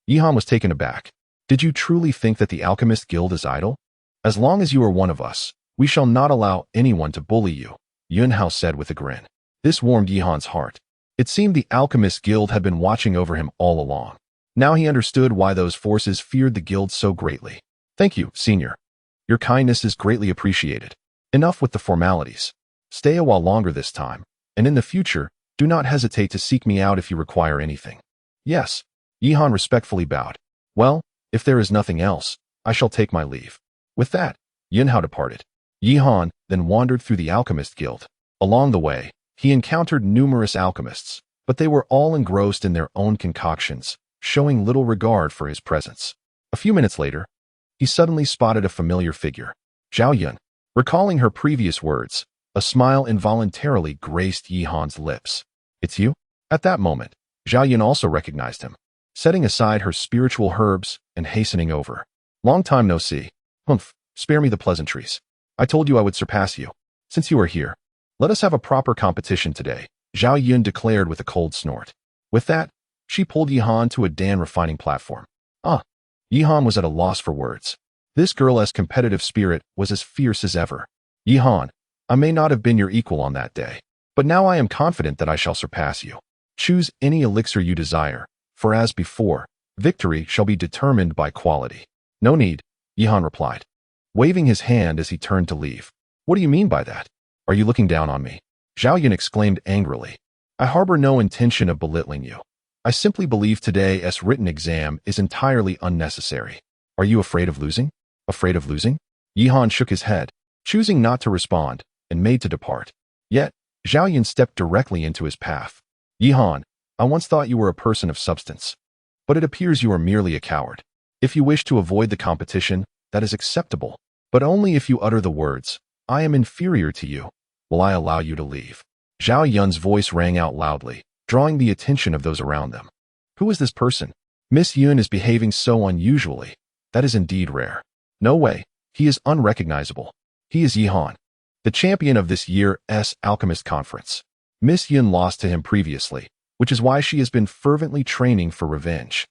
Yi Han was taken aback. Did you truly think that the Alchemist Guild is idle? As long as you are one of us, we shall not allow anyone to bully you, Yun Hao said with a grin. This warmed Yi Han's heart. It seemed the Alchemist Guild had been watching over him all along. Now he understood why those forces feared the guild so greatly. Thank you, Senior. Your kindness is greatly appreciated. Enough with the formalities. Stay a while longer this time, and in the future, do not hesitate to seek me out if you require anything. Yes. Yi Han respectfully bowed. Well, if there is nothing else, I shall take my leave. With that, Yun Hao departed. Yi Han then wandered through the Alchemist Guild. Along the way, he encountered numerous alchemists, but they were all engrossed in their own concoctions, showing little regard for his presence. A few minutes later, he suddenly spotted a familiar figure. Zhao Yun. Recalling her previous words, a smile involuntarily graced Yi Han's lips. It's you? At that moment, Zhao Yun also recognized him, setting aside her spiritual herbs and hastening over. Long time no see. Spare me the pleasantries. I told you I would surpass you. Since you are here, Let us have a proper competition today, Zhao Yun declared with a cold snort. With that, she pulled Yihan to a Dan refining platform. Yihan was at a loss for words. This girl's competitive spirit was as fierce as ever. Yihan, I may not have been your equal on that day, but now I am confident that I shall surpass you. Choose any elixir you desire, for as before, victory shall be determined by quality. No need, Yihan replied, waving his hand as he turned to leave. What do you mean by that? Are you looking down on me? Zhao Yun exclaimed angrily. I harbor no intention of belittling you. I simply believe today's written exam is entirely unnecessary. Are you afraid of losing? Afraid of losing? Yihan shook his head, choosing not to respond, and made to depart. Yet, Zhao Yun stepped directly into his path. Yihan, I once thought you were a person of substance, but it appears you are merely a coward. If you wish to avoid the competition, that is acceptable, but only if you utter the words, I am inferior to you, will I allow you to leave. Zhao Yun's voice rang out loudly, drawing the attention of those around them. Who is this person? Miss Yun is behaving so unusually. That is indeed rare. No way, he is unrecognizable. He is Yihan, the champion of this year's Alchemist conference. Miss Yun lost to him previously, which is why she has been fervently training for revenge.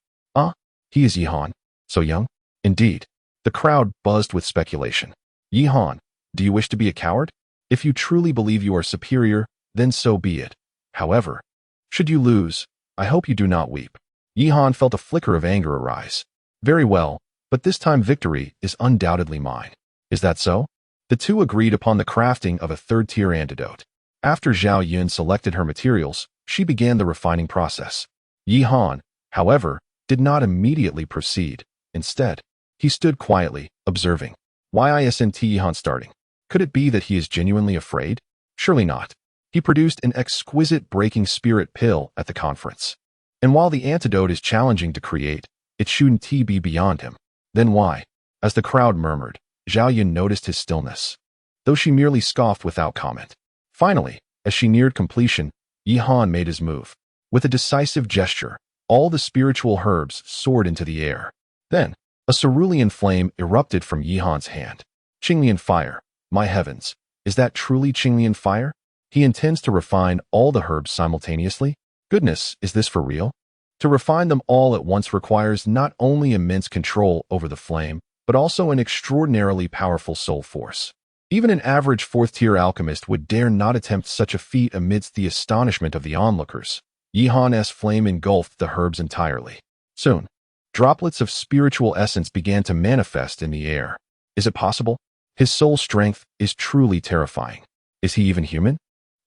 He is Yihan. So young? Indeed. The crowd buzzed with speculation. Yihan, do you wish to be a coward? If you truly believe you are superior, then so be it. However, should you lose, I hope you do not weep. Yihan felt a flicker of anger arise. Very well, but this time victory is undoubtedly mine. Is that so? The two agreed upon the crafting of a third-tier antidote. After Zhao Yun selected her materials, she began the refining process. Yihan, however, did not immediately proceed. Instead, he stood quietly, observing. Why isn't Yihan starting? Could it be that he is genuinely afraid? Surely not. He produced an exquisite breaking spirit pill at the conference. And while the antidote is challenging to create, it shouldn't be beyond him. Then why? As the crowd murmured, Zhao Yun noticed his stillness, though she merely scoffed without comment. Finally, as she neared completion, Yihan made his move. With a decisive gesture, all the spiritual herbs soared into the air. Then, a cerulean flame erupted from Yihan's hand. Qinglian fire. My heavens, is that truly Qinglian fire? He intends to refine all the herbs simultaneously? Goodness, is this for real? To refine them all at once requires not only immense control over the flame, but also an extraordinarily powerful soul force. Even an average fourth-tier alchemist would dare not attempt such a feat amidst the astonishment of the onlookers. Yihan's flame engulfed the herbs entirely. Soon, droplets of spiritual essence began to manifest in the air. Is it possible? His soul strength is truly terrifying. Is he even human?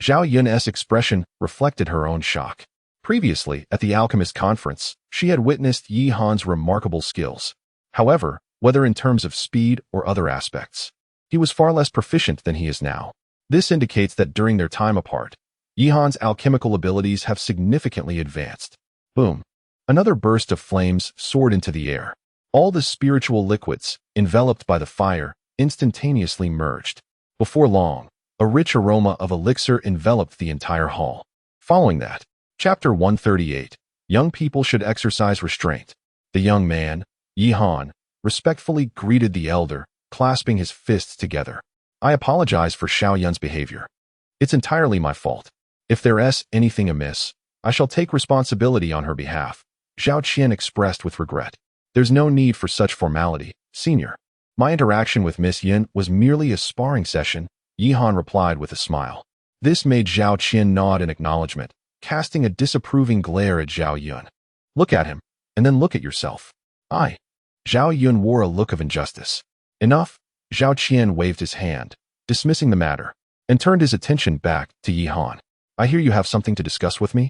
Zhao Yun's expression reflected her own shock. Previously, at the Alchemist conference, she had witnessed Yihan's remarkable skills. However, whether in terms of speed or other aspects, he was far less proficient than he is now. This indicates that during their time apart, Yihan's alchemical abilities have significantly advanced. Boom. Another burst of flames soared into the air. All the spiritual liquids, enveloped by the fire, instantaneously merged. Before long, a rich aroma of elixir enveloped the entire hall. Following that, Chapter 138, Young people should exercise restraint. The young man, Yihan, respectfully greeted the elder, clasping his fists together. I apologize for Zhao Yun's behavior. It's entirely my fault. If there's anything amiss, I shall take responsibility on her behalf, Zhao Qian expressed with regret. There's no need for such formality, senior. My interaction with Miss Yin was merely a sparring session, Yihan replied with a smile. This made Zhao Qian nod in acknowledgement, casting a disapproving glare at Zhao Yun. Look at him, and then look at yourself. Zhao Yun wore a look of injustice. Enough, Zhao Qian waved his hand, dismissing the matter, and turned his attention back to Yihan. I hear you have something to discuss with me?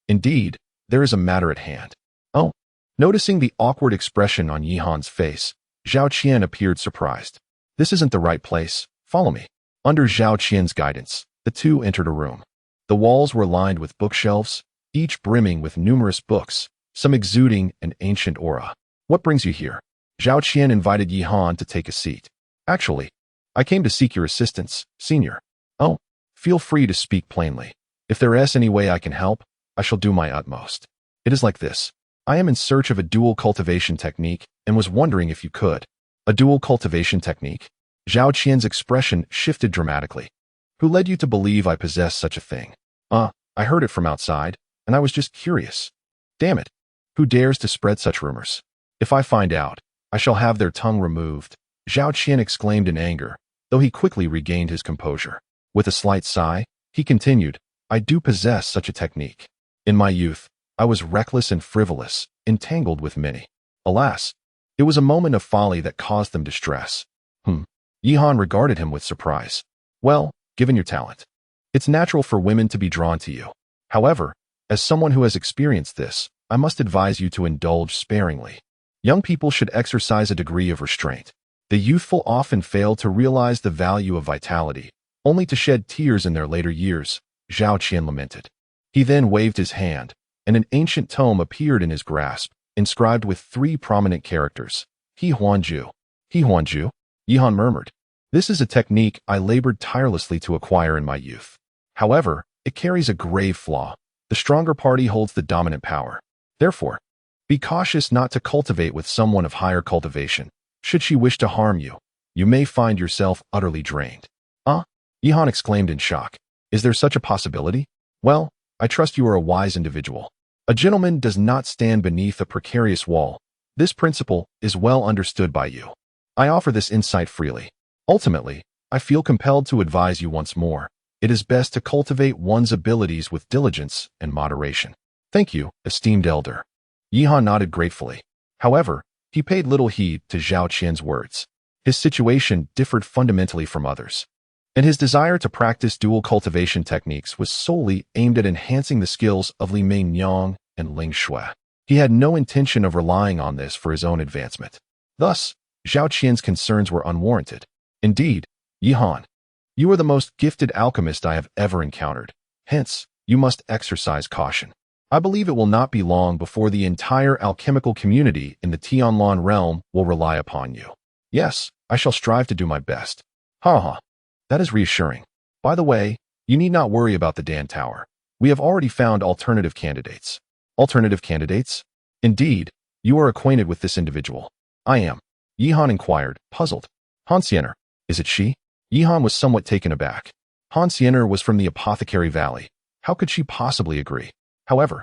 Indeed, there is a matter at hand. Oh. Noticing the awkward expression on Yihan's face, Zhao Qian appeared surprised. This isn't the right place. Follow me. Under Zhao Qian's guidance, the two entered a room. The walls were lined with bookshelves, each brimming with numerous books, some exuding an ancient aura. What brings you here? Zhao Qian invited Yihan to take a seat. Actually, I came to seek your assistance, senior. Oh, feel free to speak plainly. If there is any way I can help, I shall do my utmost. It is like this. I am in search of a dual cultivation technique and was wondering if you could. A dual cultivation technique? Zhao Qian's expression shifted dramatically. Who led you to believe I possess such a thing? I heard it from outside, and I was just curious. Damn it. Who dares to spread such rumors? If I find out, I shall have their tongue removed, Zhao Qian exclaimed in anger, though he quickly regained his composure. With a slight sigh, he continued, I do possess such a technique. In my youth, I was reckless and frivolous, entangled with many. Alas, it was a moment of folly that caused them distress. Yihan regarded him with surprise. Well, given your talent, it's natural for women to be drawn to you. However, as someone who has experienced this, I must advise you to indulge sparingly. Young people should exercise a degree of restraint. The youthful often fail to realize the value of vitality, only to shed tears in their later years, Zhao Qian lamented. He then waved his hand, and an ancient tome appeared in his grasp, inscribed with 3 prominent characters. He Huanju. He Huanju? Yihan murmured. This is a technique I labored tirelessly to acquire in my youth. However, it carries a grave flaw. The stronger party holds the dominant power. Therefore, be cautious not to cultivate with someone of higher cultivation. Should she wish to harm you, you may find yourself utterly drained. Yihan exclaimed in shock. Is there such a possibility? Well, I trust you are a wise individual. A gentleman does not stand beneath a precarious wall. This principle is well understood by you. I offer this insight freely. Ultimately, I feel compelled to advise you once more. It is best to cultivate one's abilities with diligence and moderation. Thank you, esteemed elder. Yihan nodded gratefully. However, he paid little heed to Zhao Qian's words. His situation differed fundamentally from others, and his desire to practice dual cultivation techniques was solely aimed at enhancing the skills of Li Meinyang and Ling Shui. He had no intention of relying on this for his own advancement. Thus, Zhao Qian's concerns were unwarranted. Indeed, Yihan, you are the most gifted alchemist I have ever encountered. Hence, you must exercise caution. I believe it will not be long before the entire alchemical community in the Tianlan realm will rely upon you. Yes, I shall strive to do my best. That is reassuring. By the way, you need not worry about the Dan Tower. We have already found alternative candidates. Alternative candidates? Indeed, you are acquainted with this individual. I am. Yihan inquired, puzzled. Hansiener, is it she? Yihan was somewhat taken aback. Hansiener was from the Apothecary Valley. How could she possibly agree? However,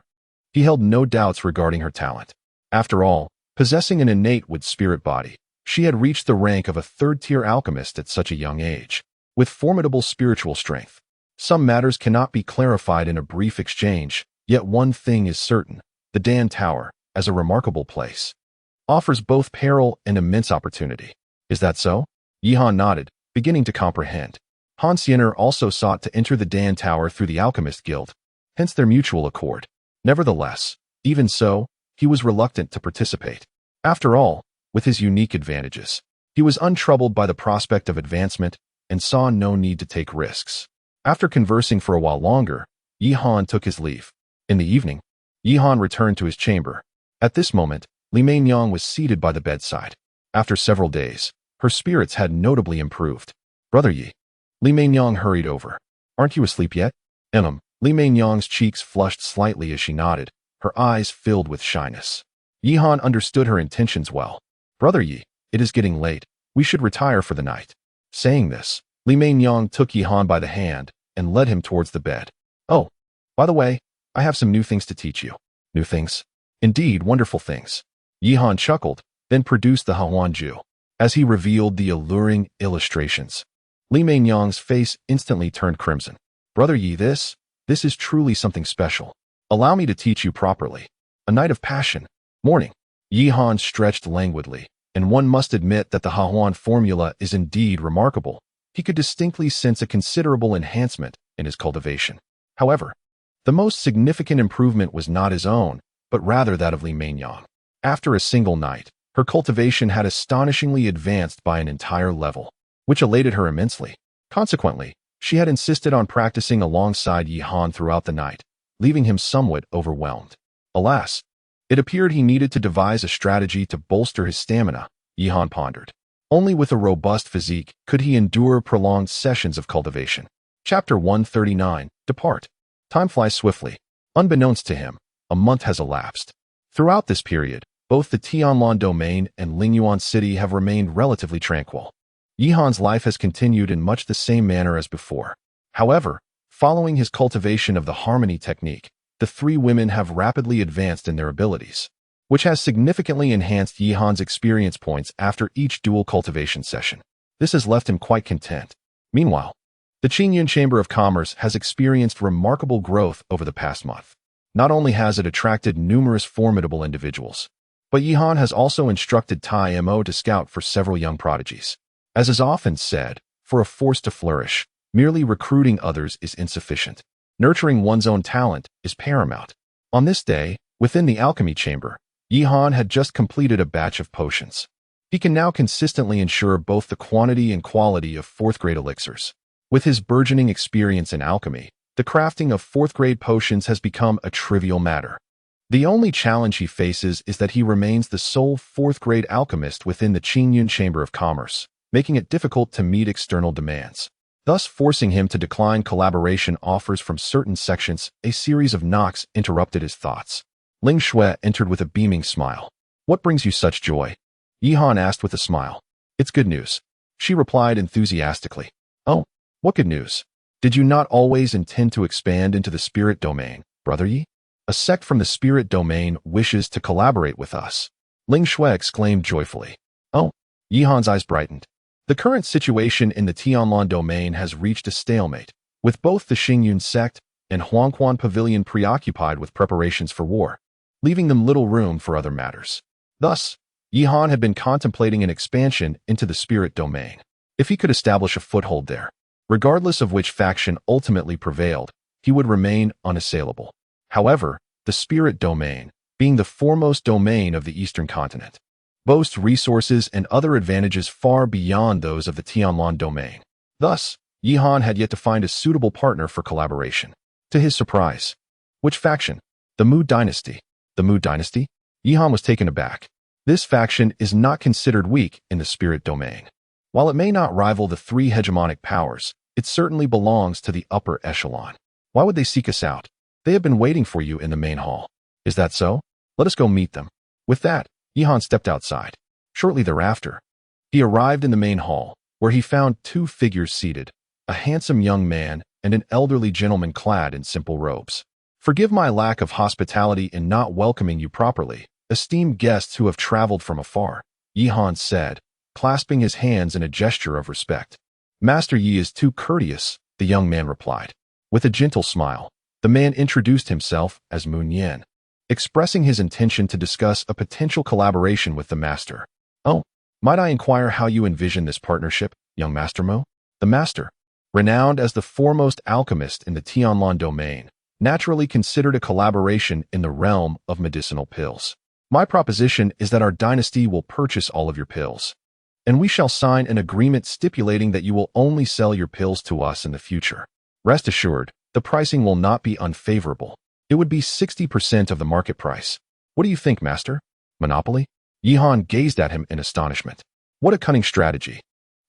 he held no doubts regarding her talent. After all, possessing an innate wood spirit body, she had reached the rank of a third-tier alchemist at such a young age, with formidable spiritual strength. Some matters cannot be clarified in a brief exchange, yet one thing is certain: the Dan Tower, as a remarkable place, offers both peril and immense opportunity. Is that so? Yihan nodded, beginning to comprehend. Hansiener also sought to enter the Dan Tower through the Alchemist Guild, hence their mutual accord. Nevertheless, even so, he was reluctant to participate. After all, with his unique advantages, he was untroubled by the prospect of advancement and saw no need to take risks. After conversing for a while longer, Yihan took his leave. In the evening, Yihan returned to his chamber. At this moment, Li Meinyang was seated by the bedside. After several days, her spirits had notably improved. Brother Yi. Li Meinyang hurried over. Aren't you asleep yet? Li Meinyang's cheeks flushed slightly as she nodded, her eyes filled with shyness. Yihan understood her intentions well. Brother Yi, it is getting late. We should retire for the night. Saying this, Li Meinyang took Yihan by the hand and led him towards the bed. Oh, by the way, I have some new things to teach you. New things? Indeed, wonderful things. Yihan chuckled, then produced the Huanju. As he revealed the alluring illustrations, Li Meinyang's face instantly turned crimson. Brother Yi, this is truly something special. Allow me to teach you properly. A night of passion. Morning. Yihan stretched languidly, and one must admit that the Hahuan formula is indeed remarkable. He could distinctly sense a considerable enhancement in his cultivation. However, the most significant improvement was not his own, but rather that of Li Meinyang. After a single night, her cultivation had astonishingly advanced by an entire level, which elated her immensely. Consequently, she had insisted on practicing alongside Yihan throughout the night, leaving him somewhat overwhelmed. Alas, it appeared he needed to devise a strategy to bolster his stamina, Yihan pondered. Only with a robust physique could he endure prolonged sessions of cultivation. Chapter 139, Depart. Time flies swiftly. Unbeknownst to him, a month has elapsed. Throughout this period, both the Tianlan domain and Lingyuan city have remained relatively tranquil. Yihan's life has continued in much the same manner as before. However, following his cultivation of the harmony technique, the three women have rapidly advanced in their abilities, which has significantly enhanced Yihan's experience points after each dual cultivation session. This has left him quite content. Meanwhile, the Qingyun Chamber of Commerce has experienced remarkable growth over the past month. Not only has it attracted numerous formidable individuals, but Yihan has also instructed Tai Mo to scout for several young prodigies. As is often said, for a force to flourish, merely recruiting others is insufficient. Nurturing one's own talent is paramount. On this day, within the alchemy chamber, Yihan had just completed a batch of potions. He can now consistently ensure both the quantity and quality of fourth-grade elixirs. With his burgeoning experience in alchemy, the crafting of fourth-grade potions has become a trivial matter. The only challenge he faces is that he remains the sole fourth-grade alchemist within the Qingyun Chamber of Commerce, making it difficult to meet external demands, thus forcing him to decline collaboration offers from certain sections. A series of knocks interrupted his thoughts. Ling Shui entered with a beaming smile. "What brings you such joy?" Yihan asked with a smile. "It's good news," she replied enthusiastically. "Oh, what good news? Did you not always intend to expand into the spirit domain, brother Yi? A sect from the spirit domain wishes to collaborate with us," Ling Shui exclaimed joyfully. "Oh," Yihan's eyes brightened. The current situation in the Tianlan domain has reached a stalemate, with both the Xingyun sect and Huangquan Pavilion preoccupied with preparations for war, leaving them little room for other matters. Thus, Yihan had been contemplating an expansion into the spirit domain. If he could establish a foothold there, regardless of which faction ultimately prevailed, he would remain unassailable. However, the spirit domain, being the foremost domain of the eastern continent, boasts resources and other advantages far beyond those of the Tianlan domain. Thus, Yihan had yet to find a suitable partner for collaboration. To his surprise, which faction? The Mu dynasty. The Mu dynasty? Yihan was taken aback. This faction is not considered weak in the spirit domain. While it may not rival the three hegemonic powers, it certainly belongs to the upper echelon. Why would they seek us out? They have been waiting for you in the main hall. Is that so? Let us go meet them. With that, Yihan stepped outside. Shortly thereafter, he arrived in the main hall, where he found two figures seated, a handsome young man and an elderly gentleman clad in simple robes. "Forgive my lack of hospitality in not welcoming you properly, esteemed guests who have traveled from afar," Yihan said, clasping his hands in a gesture of respect. "Master Yi is too courteous," the young man replied. With a gentle smile, the man introduced himself as Moon Yen, expressing his intention to discuss a potential collaboration with the master. "Oh, might I inquire how you envision this partnership, young Master Mo?" The master, renowned as the foremost alchemist in the Tianlan domain, naturally considered a collaboration in the realm of medicinal pills. "My proposition is that our dynasty will purchase all of your pills, and we shall sign an agreement stipulating that you will only sell your pills to us in the future. Rest assured, the pricing will not be unfavorable. It would be 60% of the market price. What do you think, master? Monopoly?" Yihan gazed at him in astonishment. What a cunning strategy.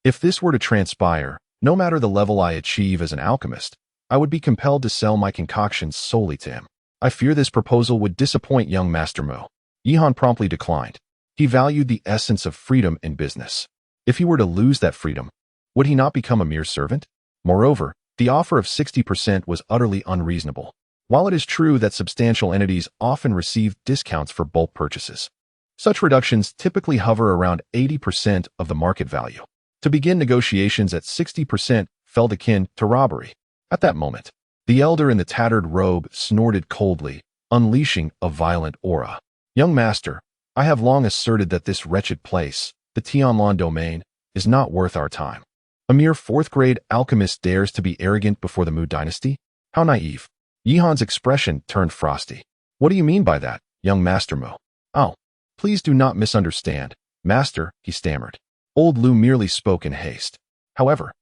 If this were to transpire, no matter the level I achieve as an alchemist, I would be compelled to sell my concoctions solely to him. I fear this proposal would disappoint young Master Mo. Yihan promptly declined. He valued the essence of freedom in business. If he were to lose that freedom, would he not become a mere servant? Moreover, the offer of 60% was utterly unreasonable. While it is true that substantial entities often receive discounts for bulk purchases, such reductions typically hover around 80% of the market value. To begin negotiations at 60% felt akin to robbery. At that moment, the elder in the tattered robe snorted coldly, unleashing a violent aura. "Young master, I have long asserted that this wretched place, the Tianlan domain, is not worth our time. A mere fourth-grade alchemist dares to be arrogant before the Mu dynasty? How naive." Yihan's expression turned frosty. "What do you mean by that, young Master Mo?" "Oh, please do not misunderstand, master," he stammered. Old Lu merely spoke in haste. "However,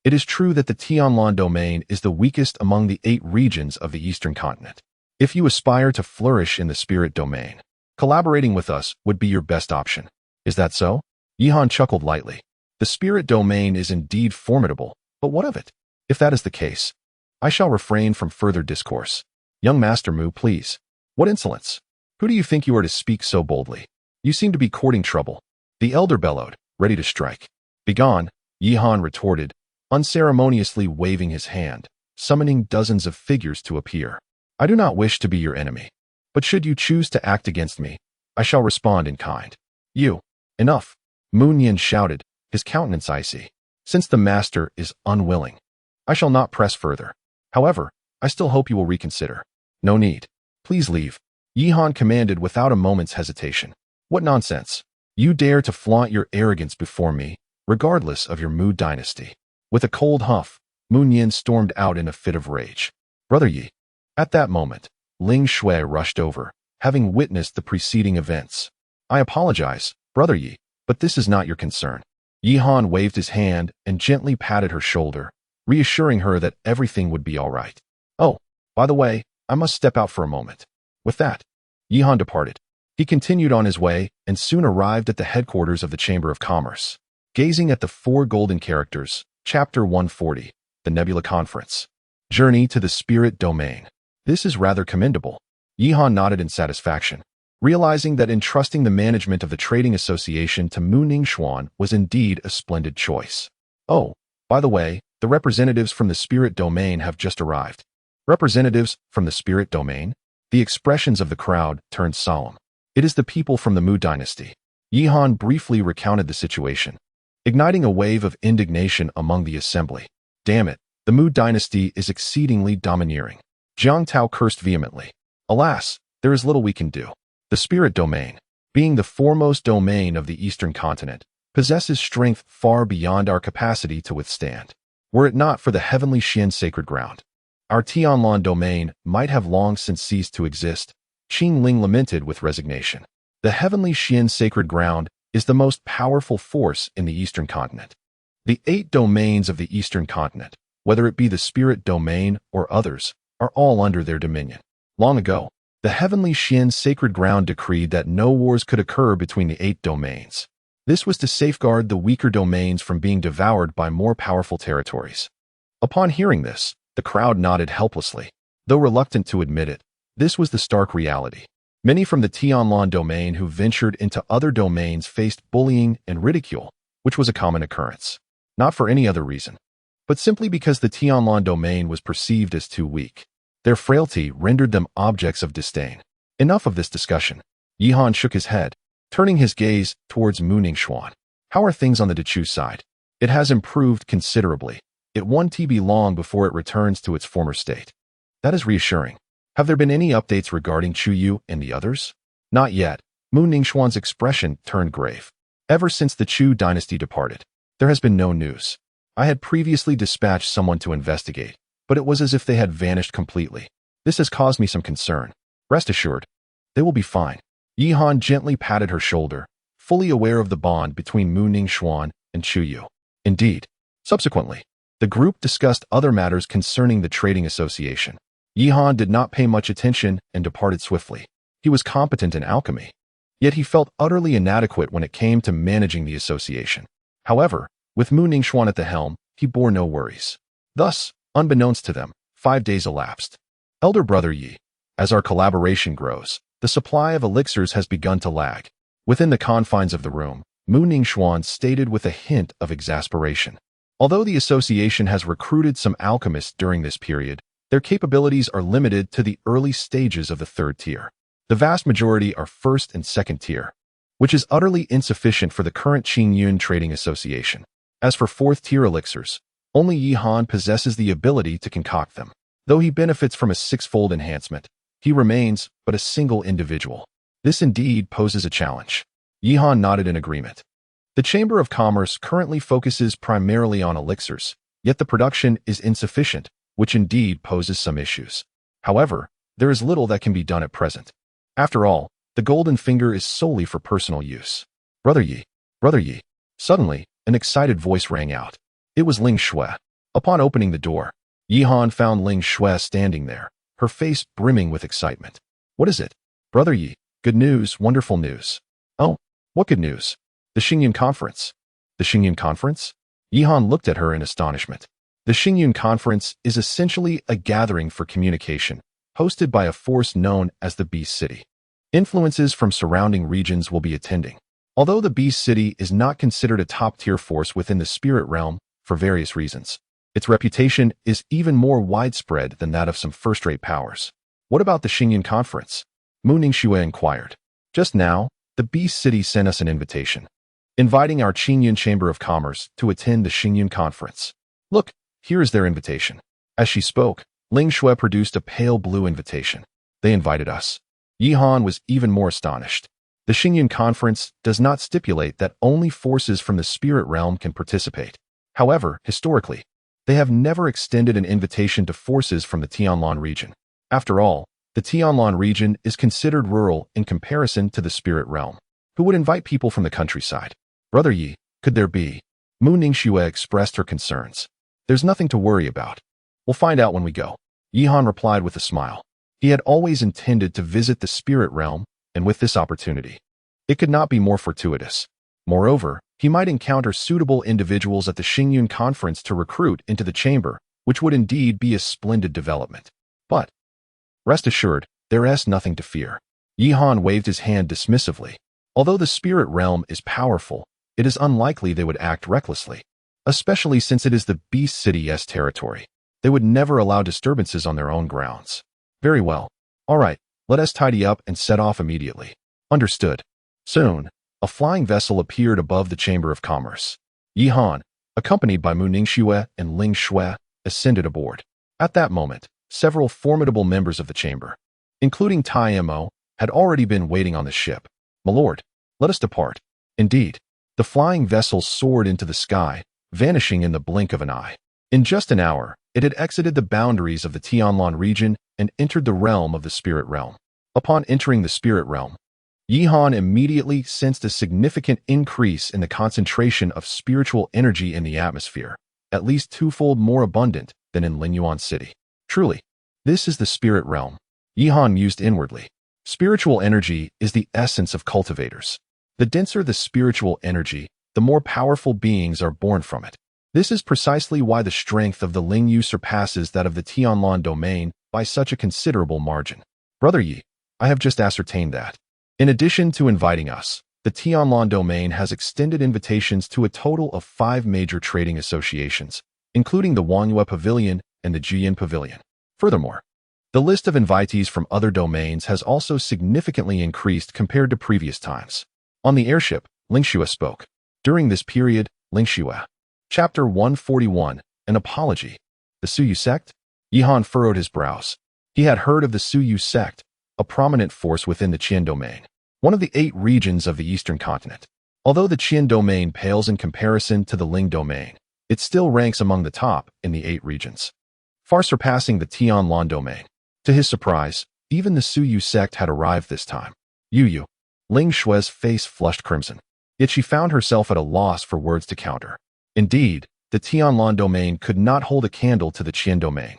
it is true that the Tianlan domain is the weakest among the 8 regions of the eastern continent. If you aspire to flourish in the spirit domain, collaborating with us would be your best option. Is that so?" Yihan chuckled lightly. "The spirit domain is indeed formidable, but what of it? If that is the case, I shall refrain from further discourse. Young Master Mu, please. What insolence! Who do you think you are to speak so boldly? You seem to be courting trouble." The elder bellowed, ready to strike. "Begone," Yihan retorted, unceremoniously waving his hand. summoning dozens of figures to appear. I do not wish to be your enemy, but should you choose to act against me, I shall respond in kind. You. Enough, Moon Yin shouted, his countenance icy. Since the master is unwilling, I shall not press further. However, I still hope you will reconsider. No need. Please leave, Yihan commanded without a moment's hesitation. What nonsense. You dare to flaunt your arrogance before me, regardless of your Mu dynasty. With a cold huff, Moon Yin stormed out in a fit of rage. Brother Yi. At that moment, Ling Shui rushed over, having witnessed the preceding events. I apologize, Brother Yi, but this is not your concern. Yihan waved his hand and gently patted her shoulder, reassuring her that everything would be all right. Oh, by the way, I must step out for a moment. With that, Yihan departed. He continued on his way and soon arrived at the headquarters of the Chamber of Commerce. Gazing at the 4 golden characters, Chapter 140, the Nebula Conference. Journey to the Spirit Domain. This is rather commendable. Yihan nodded in satisfaction, realizing that entrusting the management of the trading association to Mu Ningxuan was indeed a splendid choice. Oh, by the way, the representatives from the Spirit Domain have just arrived. Representatives from the Spirit Domain? The expressions of the crowd turned solemn. It is the people from the Mu dynasty. Yihan briefly recounted the situation, igniting a wave of indignation among the assembly. Damn it, the Mu dynasty is exceedingly domineering. Jiang Tao cursed vehemently. Alas, there is little we can do. The Spirit Domain, being the foremost domain of the Eastern continent, possesses strength far beyond our capacity to withstand. Were it not for the heavenly Xian sacred ground, our Tianlan domain might have long since ceased to exist, Qing Ling lamented with resignation. The heavenly Xian sacred ground is the most powerful force in the Eastern continent. The 8 domains of the Eastern continent, whether it be the Spirit Domain or others, are all under their dominion. Long ago, the heavenly Xian sacred ground decreed that no wars could occur between the 8 domains. This was to safeguard the weaker domains from being devoured by more powerful territories. Upon hearing this, the crowd nodded helplessly. Though reluctant to admit it, this was the stark reality. Many from the Tianlan domain who ventured into other domains faced bullying and ridicule, which was a common occurrence. Not for any other reason, but simply because the Tianlan domain was perceived as too weak. Their frailty rendered them objects of disdain. Enough of this discussion. Yihan shook his head, turning his gaze towards Mu Ningxuan. How are things on the Dechu side? It has improved considerably. It won't be long before it returns to its former state. That is reassuring. Have there been any updates regarding Chu Yu and the others? Not yet. Mu Ningxuan's expression turned grave. Ever since the Chu dynasty departed, there has been no news. I had previously dispatched someone to investigate, but it was as if they had vanished completely. This has caused me some concern. Rest assured, they will be fine. Yihan gently patted her shoulder, fully aware of the bond between Mu Ningxuan and Chu Yu. Indeed. Subsequently, the group discussed other matters concerning the trading association. Yihan did not pay much attention and departed swiftly. He was competent in alchemy, yet he felt utterly inadequate when it came to managing the association. However, with Mu Ningxuan at the helm, he bore no worries. Thus, unbeknownst to them, 5 days elapsed. Elder Brother Yi, as our collaboration grows, the supply of elixirs has begun to lag. Within the confines of the room, Mu Ningxuan stated with a hint of exasperation. Although the association has recruited some alchemists during this period, their capabilities are limited to the early stages of the 3rd tier. The vast majority are 1st and 2nd tier, which is utterly insufficient for the current Qingyun Trading Association. As for 4th tier elixirs, only Yihan possesses the ability to concoct them. Though he benefits from a 6-fold enhancement, he remains but a single individual. This indeed poses a challenge. Yihan nodded in agreement. The Chamber of Commerce currently focuses primarily on elixirs, yet the production is insufficient, which indeed poses some issues. However, there is little that can be done at present. After all, the golden finger is solely for personal use. Brother Yi. Brother Yi. Suddenly, an excited voice rang out. It was Ling Shui. Upon opening the door, Yihan found Ling Shui standing there, her face brimming with excitement. What is it? Brother Yi. Good news, wonderful news. Oh, what good news? The Xingyun Conference. The Xingyun Conference? Yihan looked at her in astonishment. The Xingyun Conference is essentially a gathering for communication, hosted by a force known as the Beast City. Influences from surrounding regions will be attending. Although the Beast City is not considered a top-tier force within the spirit realm for various reasons, Its reputation is even more widespread than that of some first-rate powers. What about the Xingyan Conference? Mu Ningxue inquired. Just now, the Beast City sent us an invitation, inviting our Qingyun Chamber of Commerce to attend the Xingyan Conference. Look, here is their invitation. As she spoke, Ling Shui produced a pale blue invitation. They invited us. Yi Han was even more astonished. The Xingyan Conference does not stipulate that only forces from the spirit realm can participate. However, historically, they have never extended an invitation to forces from the Tianlan region. After all, the Tianlan region is considered rural in comparison to the spirit realm. Who would invite people from the countryside? Brother Yi, could there be? Mu Ningxue expressed her concerns. There's nothing to worry about. We'll find out when we go. Yi Han replied with a smile. He had always intended to visit the spirit realm, and with this opportunity, it could not be more fortuitous. Moreover, he might encounter suitable individuals at the Xingyan Conference to recruit into the chamber, which would indeed be a splendid development. But, rest assured, there is nothing to fear. Yi Han waved his hand dismissively. Although the spirit realm is powerful, it is unlikely they would act recklessly, especially since it is the Beast City's territory. They would never allow disturbances on their own grounds. Very well. All right, let us tidy up and set off immediately. Understood. Soon, a flying vessel appeared above the Chamber of Commerce. Yi Han, accompanied by Mu Ningxue and Ling Shui, ascended aboard. At that moment, several formidable members of the chamber, including Tai Mo, had already been waiting on the ship. My lord, let us depart. Indeed, the flying vessel soared into the sky, vanishing in the blink of an eye. In just an hour, it had exited the boundaries of the Tianlan region and entered the realm of the spirit realm. Upon entering the spirit realm, Yi Han immediately sensed a significant increase in the concentration of spiritual energy in the atmosphere, at least twofold more abundant than in Lingyuan City. Truly, this is the spirit realm. Yi Han mused inwardly. Spiritual energy is the essence of cultivators. The denser the spiritual energy, the more powerful beings are born from it. This is precisely why the strength of the Lingyu surpasses that of the Tianlan domain by such a considerable margin. Brother Yi, I have just ascertained that, in addition to inviting us, the Tianlan domain has extended invitations to a total of 5 major trading associations, including the Wangyue Pavilion and the Jiyan Pavilion. Furthermore, the list of invitees from other domains has also significantly increased compared to previous times. On the airship, Lingxue spoke. During this period, Lingxue. Chapter 141, An Apology. The Suyu Sect? Yi Han furrowed his brows. He had heard of the Suyu Sect, a prominent force within the Qian domain, one of the 8 regions of the eastern continent. Although the Qian domain pales in comparison to the Ling domain, it still ranks among the top in the 8 regions, far surpassing the Tianlan domain. To his surprise, even the Suyu Sect had arrived this time. Yu. Ling Shui's face flushed crimson, yet she found herself at a loss for words to counter. Indeed, the Tianlan domain could not hold a candle to the Qian domain.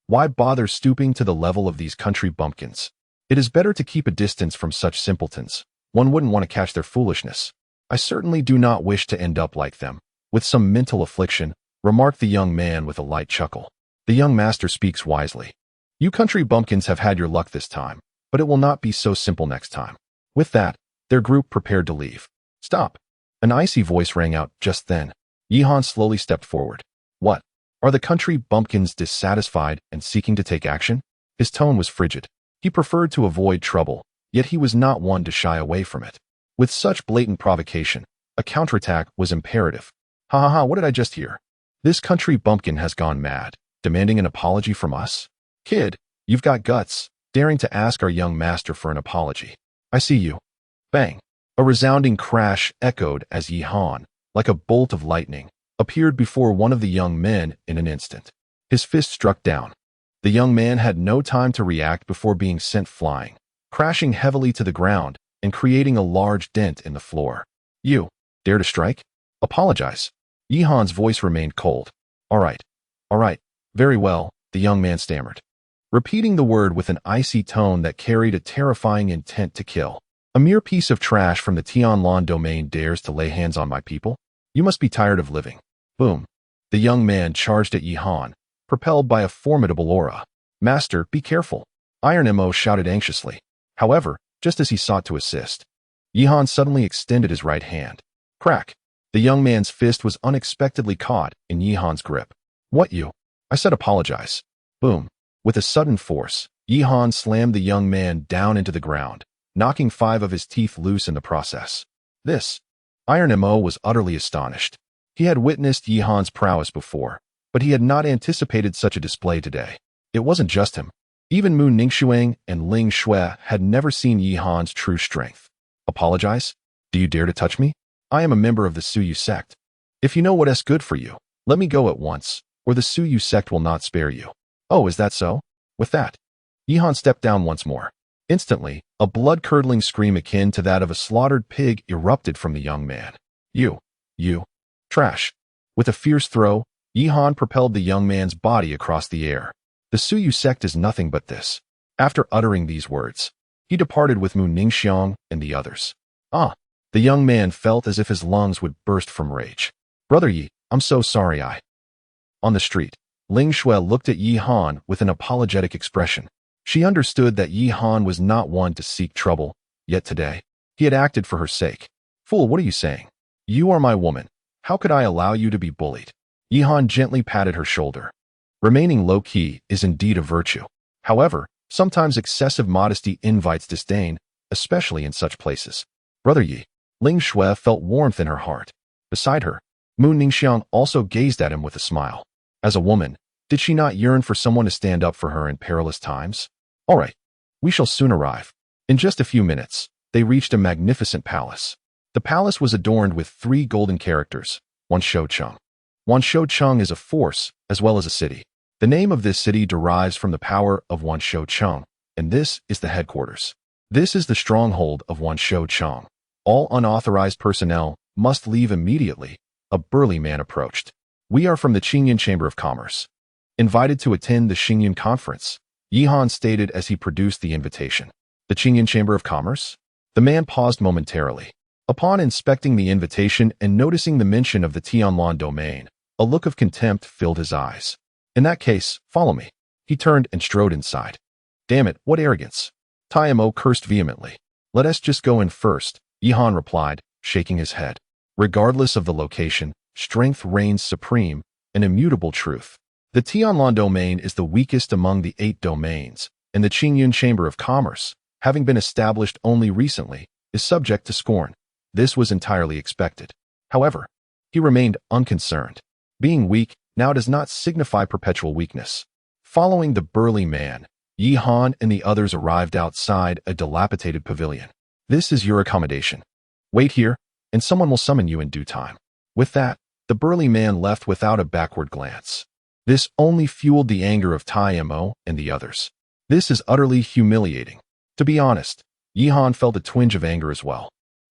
Why bother stooping to the level of these country bumpkins? It is better to keep a distance from such simpletons. One wouldn't want to catch their foolishness. I certainly do not wish to end up like them. With some mental affliction, remarked the young man with a light chuckle. The young master speaks wisely. You country bumpkins have had your luck this time, but it will not be so simple next time. With that, their group prepared to leave. Stop! An icy voice rang out just then. Yi Han slowly stepped forward. What? Are the country bumpkins dissatisfied and seeking to take action? His tone was frigid. He preferred to avoid trouble, yet he was not one to shy away from it. With such blatant provocation, a counterattack was imperative. Ha ha ha, what did I just hear? This country bumpkin has gone mad, demanding an apology from us? Kid, you've got guts, daring to ask our young master for an apology. I see you. Bang! A resounding crash echoed as Yi Han, like a bolt of lightning, appeared before one of the young men in an instant. His fist struck down. The young man had no time to react before being sent flying, crashing heavily to the ground and creating a large dent in the floor. You dare to strike? Apologize. Yi Han's voice remained cold. All right, very well, the young man stammered, repeating the word with an icy tone that carried a terrifying intent to kill. A mere piece of trash from the Tianlan domain dares to lay hands on my people? You must be tired of living. Boom. The young man charged at Yi Han, propelled by a formidable aura. Master, be careful. Iron Mo shouted anxiously. However, just as he sought to assist, Yi Han suddenly extended his right hand. Crack! The young man's fist was unexpectedly caught in Yi Han's grip. What you? I said apologize. Boom. With a sudden force, Yi Han slammed the young man down into the ground, knocking 5 of his teeth loose in the process. This. Iron Mo was utterly astonished. He had witnessed Yi Han's prowess before, but he had not anticipated such a display today. It wasn't just him. Even Mu Ningxuang and Ling Shui had never seen Yi Han's true strength. Apologize? Do you dare to touch me? I am a member of the Suyu sect. If you know what's good for you, let me go at once, or the Suyu sect will not spare you. Oh, is that so? With that, Yi Han stepped down once more. Instantly, a blood-curdling scream akin to that of a slaughtered pig erupted from the young man. You, trash. With a fierce throw, Yi Han propelled the young man's body across the air. The Suyu sect is nothing but this. After uttering these words, he departed with Mu Ningxiang and the others. The young man felt as if his lungs would burst from rage. Brother Yi, I'm so sorry On the street, Ling Shui looked at Yi Han with an apologetic expression. She understood that Yi Han was not one to seek trouble, yet today, he had acted for her sake. Fool, what are you saying? You are my woman. How could I allow you to be bullied? Yi Han gently patted her shoulder. Remaining low-key is indeed a virtue. However, sometimes excessive modesty invites disdain, especially in such places. Brother Yi, Ling Shui felt warmth in her heart. Beside her, Mu Ningxiang also gazed at him with a smile. As a woman, did she not yearn for someone to stand up for her in perilous times? All right, we shall soon arrive. In just a few minutes, they reached a magnificent palace. The palace was adorned with 3 golden characters, Wanshoucheng. Wanshoucheng is a force as well as a city. The name of this city derives from the power of Wanshoucheng, and this is the headquarters. This is the stronghold of Wanshoucheng. All unauthorized personnel must leave immediately. A burly man approached. We are from the Qingyun Chamber of Commerce. Invited to attend the Xingyun conference, Yi Han stated as he produced the invitation. The Qingyun Chamber of Commerce? The man paused momentarily. Upon inspecting the invitation and noticing the mention of the Tianlan domain, a look of contempt filled his eyes. In that case, follow me. He turned and strode inside. Damn it, what arrogance. Mo cursed vehemently. Let us just go in first, Yi Han replied, shaking his head. Regardless of the location, strength reigns supreme, an immutable truth. The Tianlan domain is the weakest among the 8 domains, and the Qingyun Chamber of Commerce, having been established only recently, is subject to scorn. This was entirely expected. However, he remained unconcerned. Being weak now does not signify perpetual weakness. Following the burly man, Yi Han and the others arrived outside a dilapidated pavilion. This is your accommodation. Wait here, and someone will summon you in due time. With that, the burly man left without a backward glance. This only fueled the anger of Mo and the others. This is utterly humiliating. To be honest, Yi Han felt a twinge of anger as well.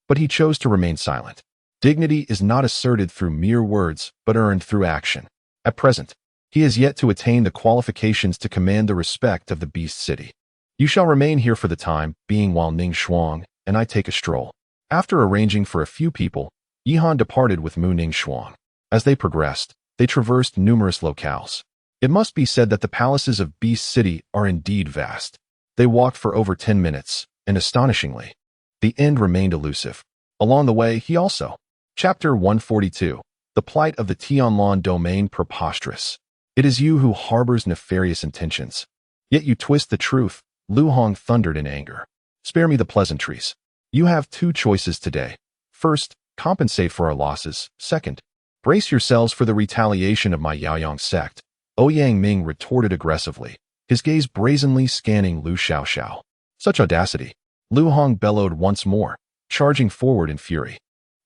But he chose to remain silent. Dignity is not asserted through mere words, but earned through action. At present, he has yet to attain the qualifications to command the respect of the Beast City. You shall remain here for the time being while Ning Shuang and I take a stroll. After arranging for a few people, Yi Han departed with Mu Ningxuang. As they progressed, they traversed numerous locales. It must be said that the palaces of Beast City are indeed vast. They walked for over 10 minutes, and astonishingly, the end remained elusive. Along the way, he also. Chapter 142. The plight of the Tianlan domain preposterous. It is you who harbors nefarious intentions. Yet you twist the truth, Lu Hong thundered in anger. Spare me the pleasantries. You have 2 choices today. First, compensate for our losses. Second, brace yourselves for the retaliation of my Yaoyang sect. Ouyang Ming retorted aggressively, his gaze brazenly scanning Lu Xiaoxiao. Such audacity. Lu Hong bellowed once more, charging forward in fury.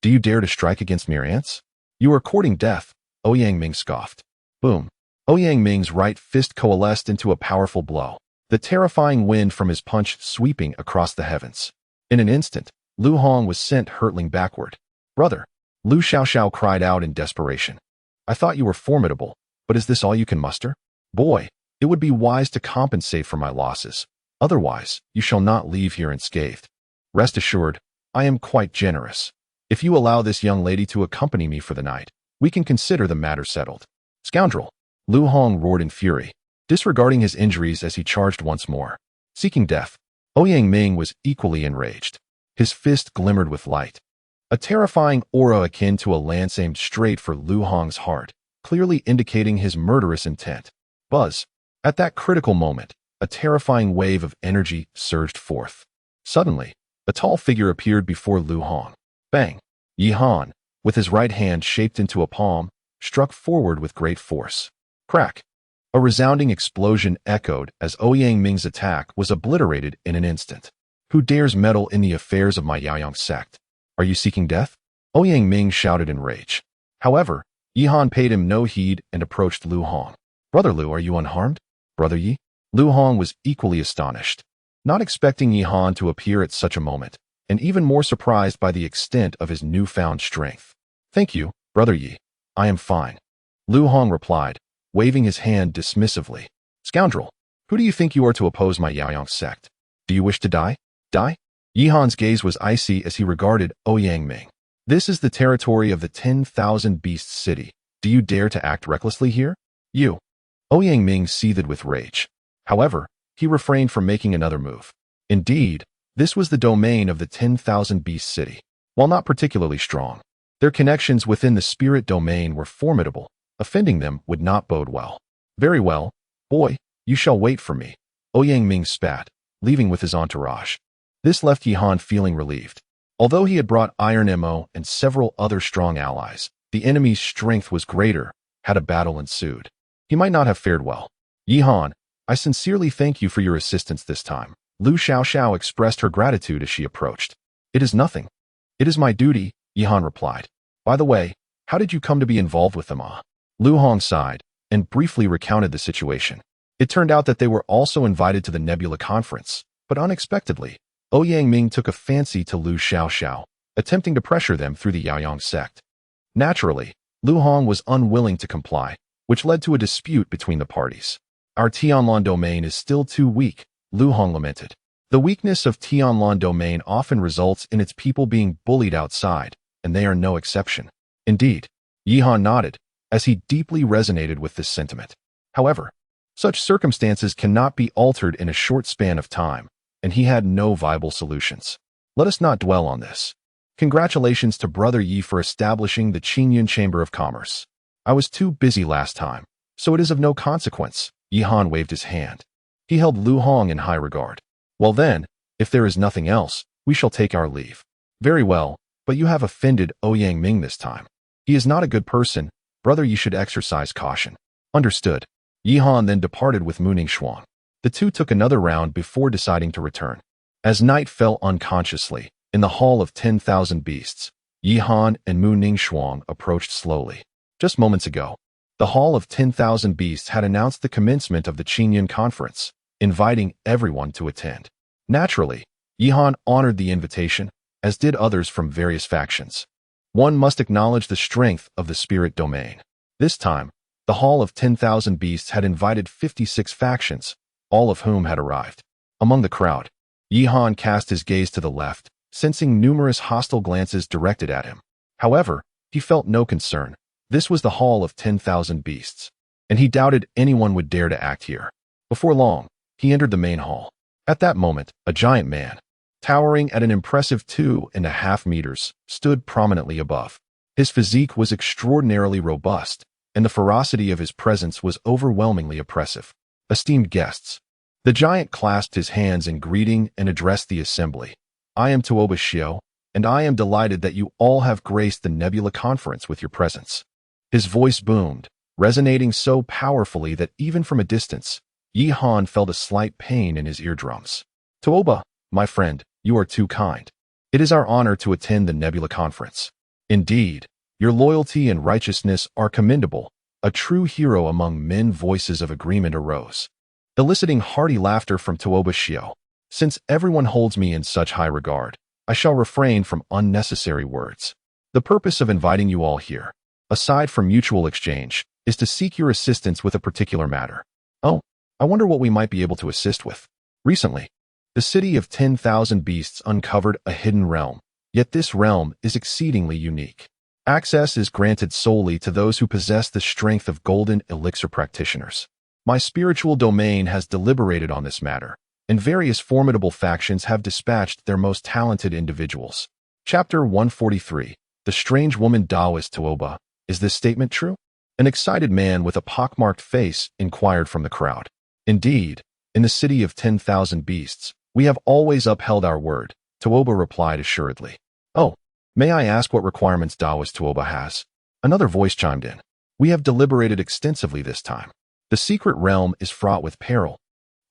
Do you dare to strike against mere ants? You are courting death, Ouyang Ming scoffed. Boom. Ouyang Ming's right fist coalesced into a powerful blow, the terrifying wind from his punch sweeping across the heavens. In an instant, Lu Hong was sent hurtling backward. Brother, Lu Xiaoxiao cried out in desperation. I thought you were formidable, but is this all you can muster? Boy, it would be wise to compensate for my losses. Otherwise, you shall not leave here unscathed. Rest assured, I am quite generous. If you allow this young lady to accompany me for the night, we can consider the matter settled. Scoundrel! Lu Hong roared in fury, disregarding his injuries as he charged once more. Seeking death, Ouyang Ming was equally enraged. His fist glimmered with light. A terrifying aura akin to a lance aimed straight for Lu Hong's heart. clearly indicating his murderous intent. Buzz. At that critical moment, a terrifying wave of energy surged forth. Suddenly, a tall figure appeared before Lu Hong. Bang! Yi Han, with his right hand shaped into a palm, struck forward with great force. Crack! A resounding explosion echoed as Ouyang Ming's attack was obliterated in an instant. Who dares meddle in the affairs of my Yaoyang sect? Are you seeking death? Ouyang Ming shouted in rage. However, Yi Han paid him no heed and approached Lu Hong. Brother Lu, are you unharmed? Brother Yi? Lu Hong was equally astonished, not expecting Yi Han to appear at such a moment, and even more surprised by the extent of his newfound strength. Thank you, Brother Yi. I am fine. Lu Hong replied, waving his hand dismissively. Scoundrel, who do you think you are to oppose my Yaoyang sect? Do you wish to die? Die? Yi Han's gaze was icy as he regarded Ouyang Ming. This is the territory of the 10,000 Beasts City. Do you dare to act recklessly here? You. Ouyang Ming seethed with rage. However, he refrained from making another move. Indeed, this was the domain of the 10,000 Beast City. While not particularly strong, their connections within the spirit domain were formidable. Offending them would not bode well. Very well, boy, you shall wait for me. Ouyang Ming spat, leaving with his entourage. This left Yi Han feeling relieved. Although he had brought Iron Mo and several other strong allies, the enemy's strength was greater had a battle ensued. He might not have fared well. Yi Han, I sincerely thank you for your assistance this time. Lu Xiaoxiao expressed her gratitude as she approached. It is nothing. It is my duty, Yi Han replied. By the way, how did you come to be involved with them? Lu Hong sighed and briefly recounted the situation. It turned out that they were also invited to the Nebula Conference, but unexpectedly, Ouyang Ming took a fancy to Lu Xiaoxiao, attempting to pressure them through the Yaoyang sect. Naturally, Lu Hong was unwilling to comply, which led to a dispute between the parties. Our Tianlan domain is still too weak, Lu Hong lamented. The weakness of Tianlan domain often results in its people being bullied outside, and they are no exception. Indeed, Yi Han nodded, as he deeply resonated with this sentiment. However, such circumstances cannot be altered in a short span of time, and he had no viable solutions. Let us not dwell on this. Congratulations to Brother Yi for establishing the Qingyun Chamber of Commerce. I was too busy last time, so it is of no consequence. Yi Han waved his hand. He held Lu Hong in high regard. Well then, if there is nothing else, we shall take our leave. Very well, but you have offended Ouyang Ming this time. He is not a good person. Brother Yi should exercise caution. Understood. Yi Han then departed with Mu Ningxuang. The two took another round before deciding to return. As night fell unconsciously, in the Hall of 10,000 Beasts, Yi Han and Mu Ningxuang approached slowly. Just moments ago, the Hall of 10,000 Beasts had announced the commencement of the Qingyun Conference, inviting everyone to attend. Naturally, Yi Han honored the invitation, as did others from various factions. One must acknowledge the strength of the spirit domain. This time, the Hall of 10,000 Beasts had invited 56 factions, all of whom had arrived. Among the crowd, Yi Han cast his gaze to the left, sensing numerous hostile glances directed at him. However, he felt no concern. This was the Hall of 10,000 Beasts, and he doubted anyone would dare to act here. Before long, he entered the main hall. At that moment, a giant man, towering at an impressive 2.5 meters, stood prominently above. His physique was extraordinarily robust, and the ferocity of his presence was overwhelmingly oppressive. Esteemed guests, the giant clasped his hands in greeting and addressed the assembly. I am Tuoba Xiao, and I am delighted that you all have graced the Nebula Conference with your presence. His voice boomed, resonating so powerfully that even from a distance, Yi Han felt a slight pain in his eardrums. Tuoba, my friend, you are too kind. It is our honor to attend the Nebula Conference. Indeed, your loyalty and righteousness are commendable. A true hero among men. Voices of agreement arose, eliciting hearty laughter from Tuoba Xiao. Since everyone holds me in such high regard, I shall refrain from unnecessary words. The purpose of inviting you all here, aside from mutual exchange, is to seek your assistance with a particular matter. Oh, I wonder what we might be able to assist with. Recently, the city of 10,000 Beasts uncovered a hidden realm, yet this realm is exceedingly unique. Access is granted solely to those who possess the strength of golden elixir practitioners. My spiritual domain has deliberated on this matter, and various formidable factions have dispatched their most talented individuals. Chapter 143. The Strange Woman Taoist Tuoba. Is this statement true? An excited man with a pockmarked face inquired from the crowd. Indeed, in the city of 10,000 beasts, we have always upheld our word, Tuoba replied assuredly. Oh, may I ask what requirements Taoist Tuoba has? Another voice chimed in. We have deliberated extensively this time. The secret realm is fraught with peril,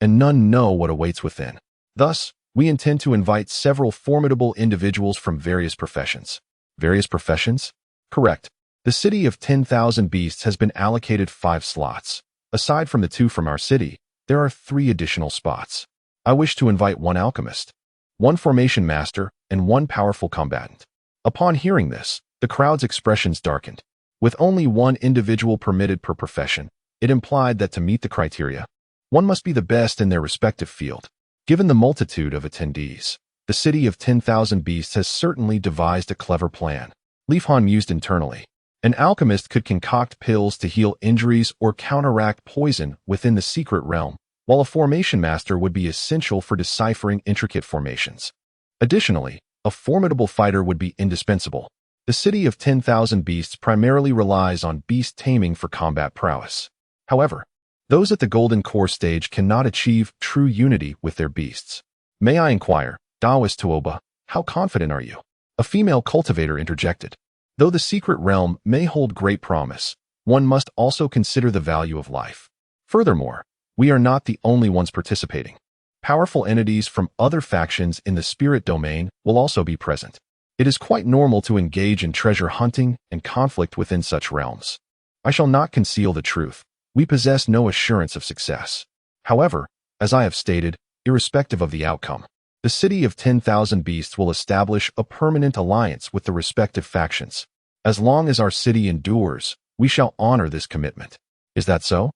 and none know what awaits within. Thus, we intend to invite several formidable individuals from various professions. Various professions? Correct. The city of 10,000 beasts has been allocated 5 slots. Aside from the 2 from our city, there are 3 additional spots. I wish to invite 1 alchemist, 1 formation master, and 1 powerful combatant. Upon hearing this, the crowd's expressions darkened. With only 1 individual permitted per profession, it implied that to meet the criteria, one must be the best in their respective field. Given the multitude of attendees, the city of 10,000 beasts has certainly devised a clever plan. Leafhan mused internally. An alchemist could concoct pills to heal injuries or counteract poison within the secret realm, while a formation master would be essential for deciphering intricate formations. Additionally, a formidable fighter would be indispensable. The city of 10,000 beasts primarily relies on beast taming for combat prowess. However, those at the Golden Core stage cannot achieve true unity with their beasts. May I inquire, Taoist Tuoba, how confident are you? A female cultivator interjected. Though the secret realm may hold great promise, one must also consider the value of life. Furthermore, we are not the only ones participating. Powerful entities from other factions in the spirit domain will also be present. It is quite normal to engage in treasure hunting and conflict within such realms. I shall not conceal the truth. We possess no assurance of success. However, as I have stated, irrespective of the outcome, the city of 10,000 beasts will establish a permanent alliance with the respective factions. As long as our city endures, we shall honor this commitment. Is that so?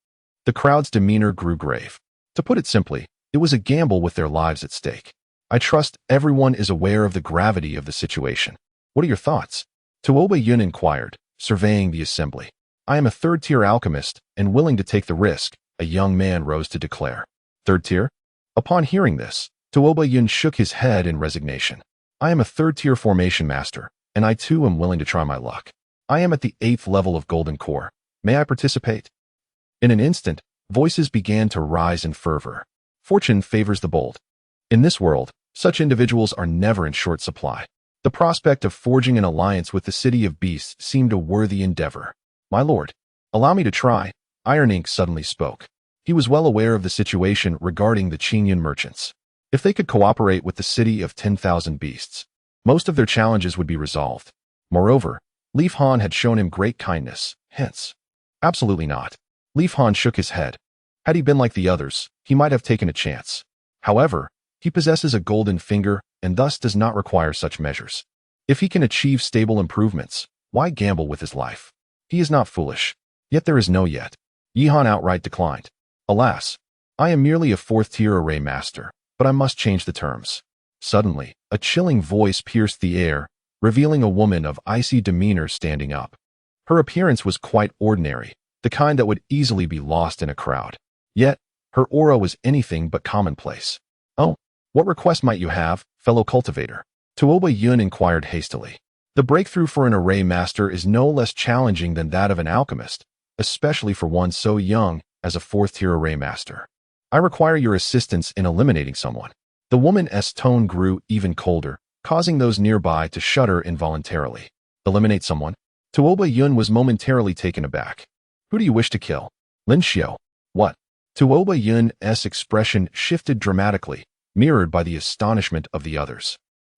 The crowd's demeanor grew grave. To put it simply, it was a gamble with their lives at stake. I trust everyone is aware of the gravity of the situation. What are your thoughts? Tuoba Yun inquired, surveying the assembly. I am a 3rd-tier alchemist and willing to take the risk, a young man rose to declare. 3rd tier? Upon hearing this, Tuoba Yun shook his head in resignation. I am a 3rd-tier formation master, and I too am willing to try my luck. I am at the 8th level of Golden Core. May I participate? In an instant, voices began to rise in fervor. Fortune favors the bold. In this world, such individuals are never in short supply. The prospect of forging an alliance with the City of Beasts seemed a worthy endeavor. My lord, allow me to try, Iron Ink suddenly spoke. He was well aware of the situation regarding the Qingyun merchants. If they could cooperate with the City of 10,000 Beasts, most of their challenges would be resolved. Moreover, Leaf Han had shown him great kindness, hence. Absolutely not. Leaf Han shook his head. Had he been like the others, he might have taken a chance. However, he possesses a golden finger and thus does not require such measures. If he can achieve stable improvements, why gamble with his life? He is not foolish. Yet there is no yet. Yihan outright declined. Alas, I am merely a 4th-tier array master, but I must change the terms. Suddenly, a chilling voice pierced the air, revealing a woman of icy demeanor standing up. Her appearance was quite ordinary, the kind that would easily be lost in a crowd. Yet, her aura was anything but commonplace. Oh, what request might you have, fellow cultivator? Tuoba Yun inquired hastily. The breakthrough for an array master is no less challenging than that of an alchemist, especially for one so young as a 4th-tier array master. I require your assistance in eliminating someone. The woman's tone grew even colder, causing those nearby to shudder involuntarily. Eliminate someone? Tuoba Yun was momentarily taken aback. Who do you wish to kill? Lin Xiao. What? Tuoba Yun's expression shifted dramatically, mirrored by the astonishment of the others.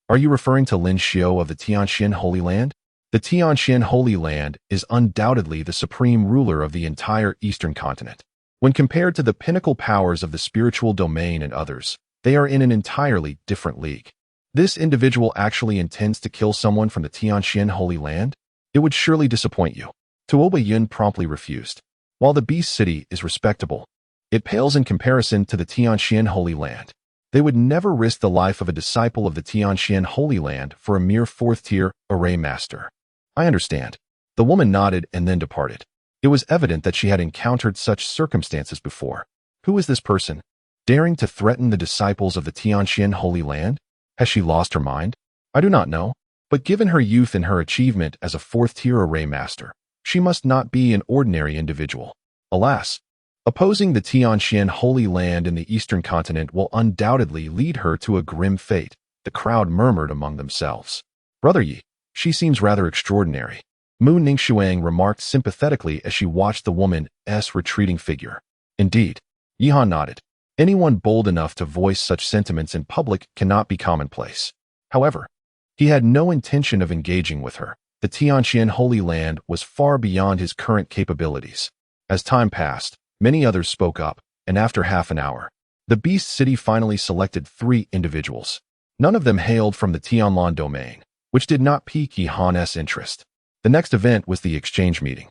Are you referring to Lin Xiao of the Tianxian Holy Land? The Tianxian Holy Land is undoubtedly the supreme ruler of the entire Eastern continent. When compared to the pinnacle powers of the spiritual domain and others, they are in an entirely different league. This individual actually intends to kill someone from the Tianxian Holy Land? It would surely disappoint you. Tuoba Yun promptly refused. While the Beast City is respectable, it pales in comparison to the Tianxian Holy Land. They would never risk the life of a disciple of the Tianxian Holy Land for a mere 4th-tier array master. I understand. The woman nodded and then departed. It was evident that she had encountered such circumstances before. Who is this person, daring to threaten the disciples of the Tianxian Holy Land? Has she lost her mind? I do not know, but given her youth and her achievement as a 4th-tier array master, She must not be an ordinary individual. Alas, opposing the Tianxian Holy Land in the eastern continent will undoubtedly lead her to a grim fate, the crowd murmured among themselves. Brother Yi, she seems rather extraordinary, Mu Ningxuang remarked sympathetically as she watched the woman's retreating figure. Indeed, Yihan nodded. Anyone bold enough to voice such sentiments in public cannot be commonplace. However, he had no intention of engaging with her. The Tianxian Holy Land was far beyond his current capabilities. As time passed, many others spoke up, and after half an hour, the Beast City finally selected 3 individuals. None of them hailed from the Tianlan domain, which did not pique Yihan's interest. The next event was the exchange meeting.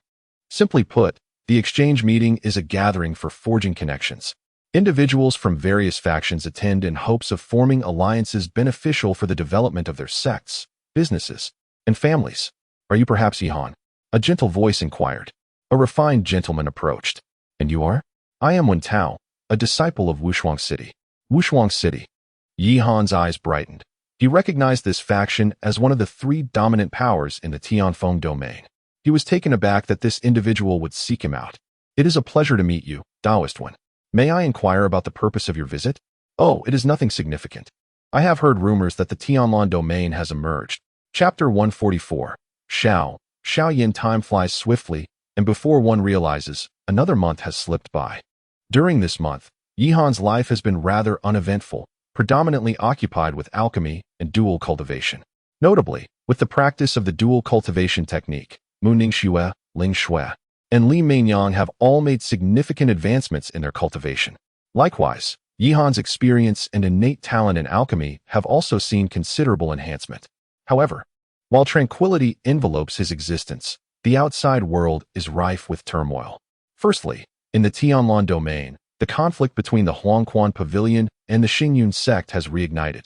Simply put, the exchange meeting is a gathering for forging connections. Individuals from various factions attend in hopes of forming alliances beneficial for the development of their sects, businesses, and families. Are you perhaps Yihan? A gentle voice inquired. A refined gentleman approached. And you are? I am Wen Tao, a disciple of Wushuang City. Wushuang City. Yihan's eyes brightened. He recognized this faction as one of the 3 dominant powers in the Tianfeng domain. He was taken aback that this individual would seek him out. It is a pleasure to meet you, Taoist one. May I inquire about the purpose of your visit? Oh, it is nothing significant. I have heard rumors that the Tianlan domain has emerged. Chapter 144. Yin. Time flies swiftly, and before one realizes, another month has slipped by. During this month, Yihan's life has been rather uneventful, predominantly occupied with alchemy and dual cultivation. Notably, with the practice of the dual cultivation technique, Mu Ningxue, Ling Shui, and Li Meinyang have all made significant advancements in their cultivation. Likewise, Yihan's experience and innate talent in alchemy have also seen considerable enhancement. However, while tranquility envelopes his existence, the outside world is rife with turmoil. Firstly, in the Tianlan domain, the conflict between the Huangquan Pavilion and the Xingyun sect has reignited,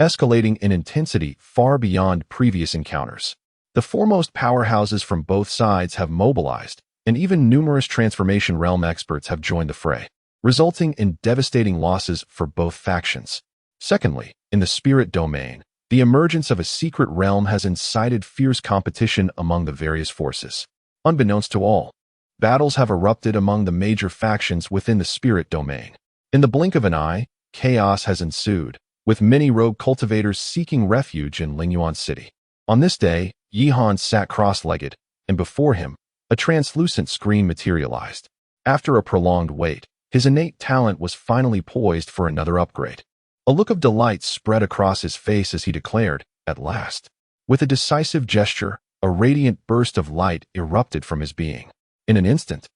escalating in intensity far beyond previous encounters. The foremost powerhouses from both sides have mobilized, and even numerous transformation realm experts have joined the fray, resulting in devastating losses for both factions. Secondly, in the spirit domain, the emergence of a secret realm has incited fierce competition among the various forces. Unbeknownst to all, battles have erupted among the major factions within the spirit domain. In the blink of an eye, chaos has ensued, with many rogue cultivators seeking refuge in Lingyuan City. On this day, Yihan sat cross-legged, and before him, a translucent screen materialized. After a prolonged wait, his innate talent was finally poised for another upgrade. A look of delight spread across his face as he declared, at last. With a decisive gesture, a radiant burst of light erupted from his being. In an instant,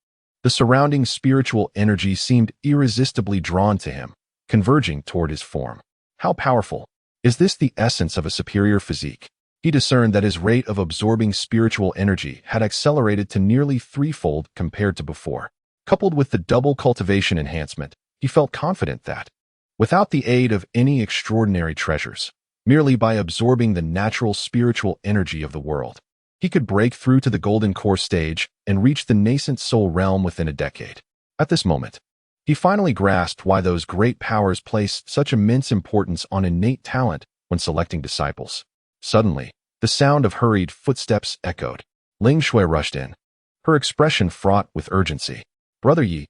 the surrounding spiritual energy seemed irresistibly drawn to him, converging toward his form. How powerful! Is this the essence of a superior physique? He discerned that his rate of absorbing spiritual energy had accelerated to nearly 3-fold compared to before. Coupled with the double cultivation enhancement, he felt confident that, without the aid of any extraordinary treasures, merely by absorbing the natural spiritual energy of the world, he could break through to the golden core stage and reach the nascent soul realm within a decade. At this moment, he finally grasped why those great powers place such immense importance on innate talent when selecting disciples. Suddenly, the sound of hurried footsteps echoed. Ling Shui rushed in, her expression fraught with urgency. Brother Yi,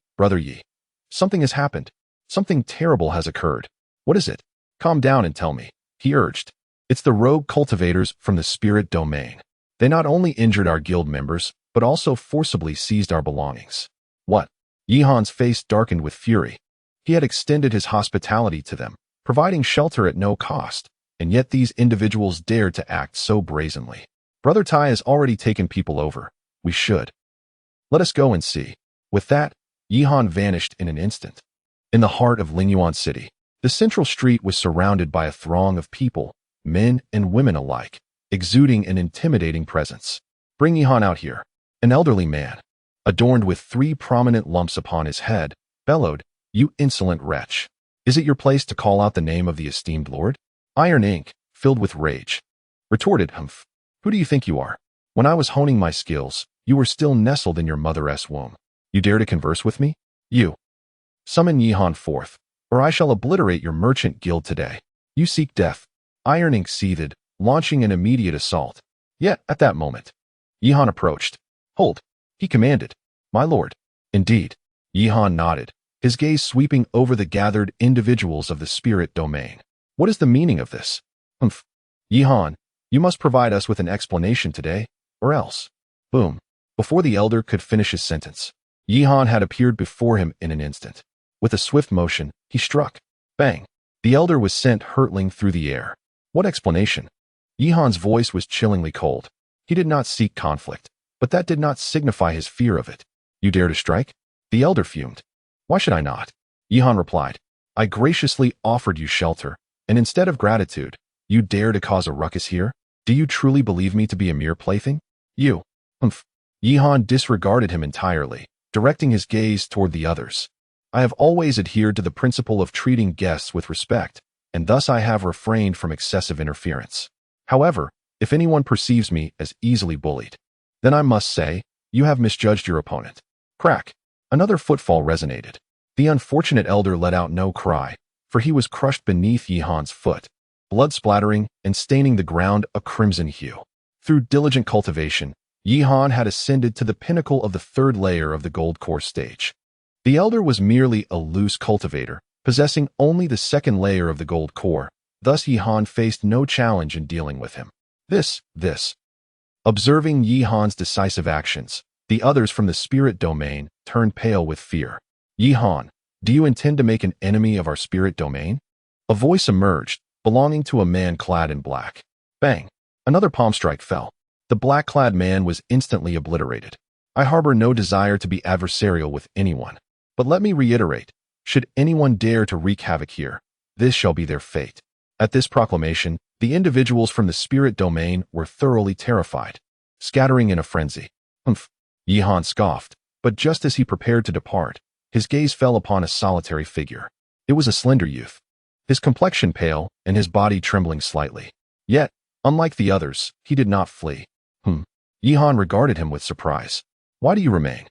something has happened. Something terrible has occurred. What is it? Calm down and tell me, he urged. It's the rogue cultivators from the spirit domain. They not only injured our guild members, but also forcibly seized our belongings. What? Yihan's face darkened with fury. He had extended his hospitality to them, providing shelter at no cost, and yet these individuals dared to act so brazenly. Brother Tai has already taken people over. We should. Let us go and see. With that, Yihan vanished in an instant. In the heart of Lingyuan City, the central street was surrounded by a throng of people, men and women alike, exuding an intimidating presence. Bring Yihan out here. An elderly man, adorned with 3 prominent lumps upon his head, bellowed, "You insolent wretch! Is it your place to call out the name of the esteemed lord?" Iron Ink, filled with rage, retorted, "Humph! Who do you think you are? When I was honing my skills, you were still nestled in your mother's womb. You dare to converse with me? You! Summon Yihan forth, or I shall obliterate your merchant guild today. You seek death." Iron Ink seethed, launching an immediate assault. Yet, at that moment, Yihan approached, Hold, he commanded. My lord. Indeed. Yihan nodded, his gaze sweeping over the gathered individuals of the spirit domain. What is the meaning of this? Humph. Yihan, you must provide us with an explanation today, or else. Boom. Before the elder could finish his sentence, Yihan had appeared before him in an instant. With a swift motion, he struck. Bang. The elder was sent hurtling through the air. What explanation? Yihan's voice was chillingly cold. He did not seek conflict, but that did not signify his fear of it. You dare to strike? The elder fumed. Why should I not? Yihan replied. I graciously offered you shelter, and instead of gratitude, you dare to cause a ruckus here? Do you truly believe me to be a mere plaything? You. Humph. Yihan disregarded him entirely, directing his gaze toward the others. I have always adhered to the principle of treating guests with respect, and thus I have refrained from excessive interference. However, if anyone perceives me as easily bullied, then I must say, you have misjudged your opponent. Crack. Another footfall resonated. The unfortunate elder let out no cry, for he was crushed beneath Yihan's foot, blood splattering and staining the ground a crimson hue. Through diligent cultivation, Yihan had ascended to the pinnacle of the third layer of the gold core stage. The elder was merely a loose cultivator, possessing only the second layer of the gold core, thus Yihan faced no challenge in dealing with him. This. Observing Yihan's decisive actions, the others from the spirit domain turned pale with fear. Yihan, do you intend to make an enemy of our spirit domain? A voice emerged, belonging to a man clad in black. Bang! Another palm strike fell. The black-clad man was instantly obliterated. I harbor no desire to be adversarial with anyone. But let me reiterate, should anyone dare to wreak havoc here, this shall be their fate. At this proclamation, the individuals from the spirit domain were thoroughly terrified, scattering in a frenzy. Humph. Yihan scoffed, but just as he prepared to depart, his gaze fell upon a solitary figure. It was a slender youth, his complexion pale and his body trembling slightly. Yet, unlike the others, he did not flee. Yihan regarded him with surprise. Why do you remain?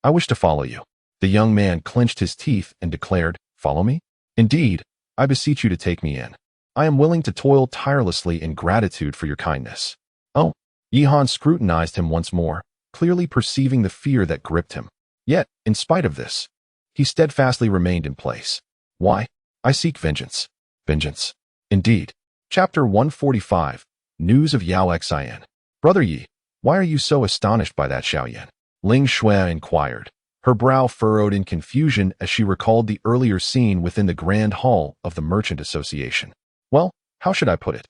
I wish to follow you. The young man clenched his teeth and declared, Follow me? Indeed, I beseech you to take me in. I am willing to toil tirelessly in gratitude for your kindness. Oh. Yihan scrutinized him once more, clearly perceiving the fear that gripped him. Yet, in spite of this, he steadfastly remained in place. Why? I seek vengeance. Vengeance. Indeed. Chapter 145. News of Yao Xian. Brother Yi, why are you so astonished by that Xiaoyan? Ling Shui inquired, her brow furrowed in confusion as she recalled the earlier scene within the Grand Hall of the Merchant Association. Well, how should I put it?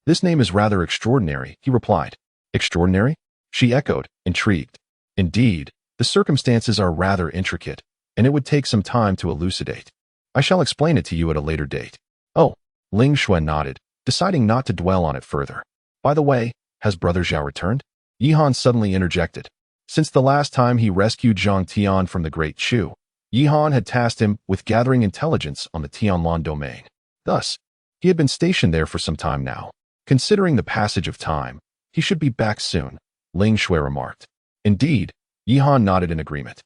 This name is rather extraordinary, he replied. Extraordinary? She echoed, intrigued. Indeed, the circumstances are rather intricate, and it would take some time to elucidate. I shall explain it to you at a later date. Oh, Ling Shui nodded, deciding not to dwell on it further. By the way, has Brother Zhao returned? Yihan suddenly interjected. Since the last time he rescued Zhang Tian from the Great Chu, Yihan had tasked him with gathering intelligence on the Tianlan domain. Thus, he had been stationed there for some time now. Considering the passage of time, he should be back soon, Ling Shui remarked. Indeed, Yihan nodded in agreement.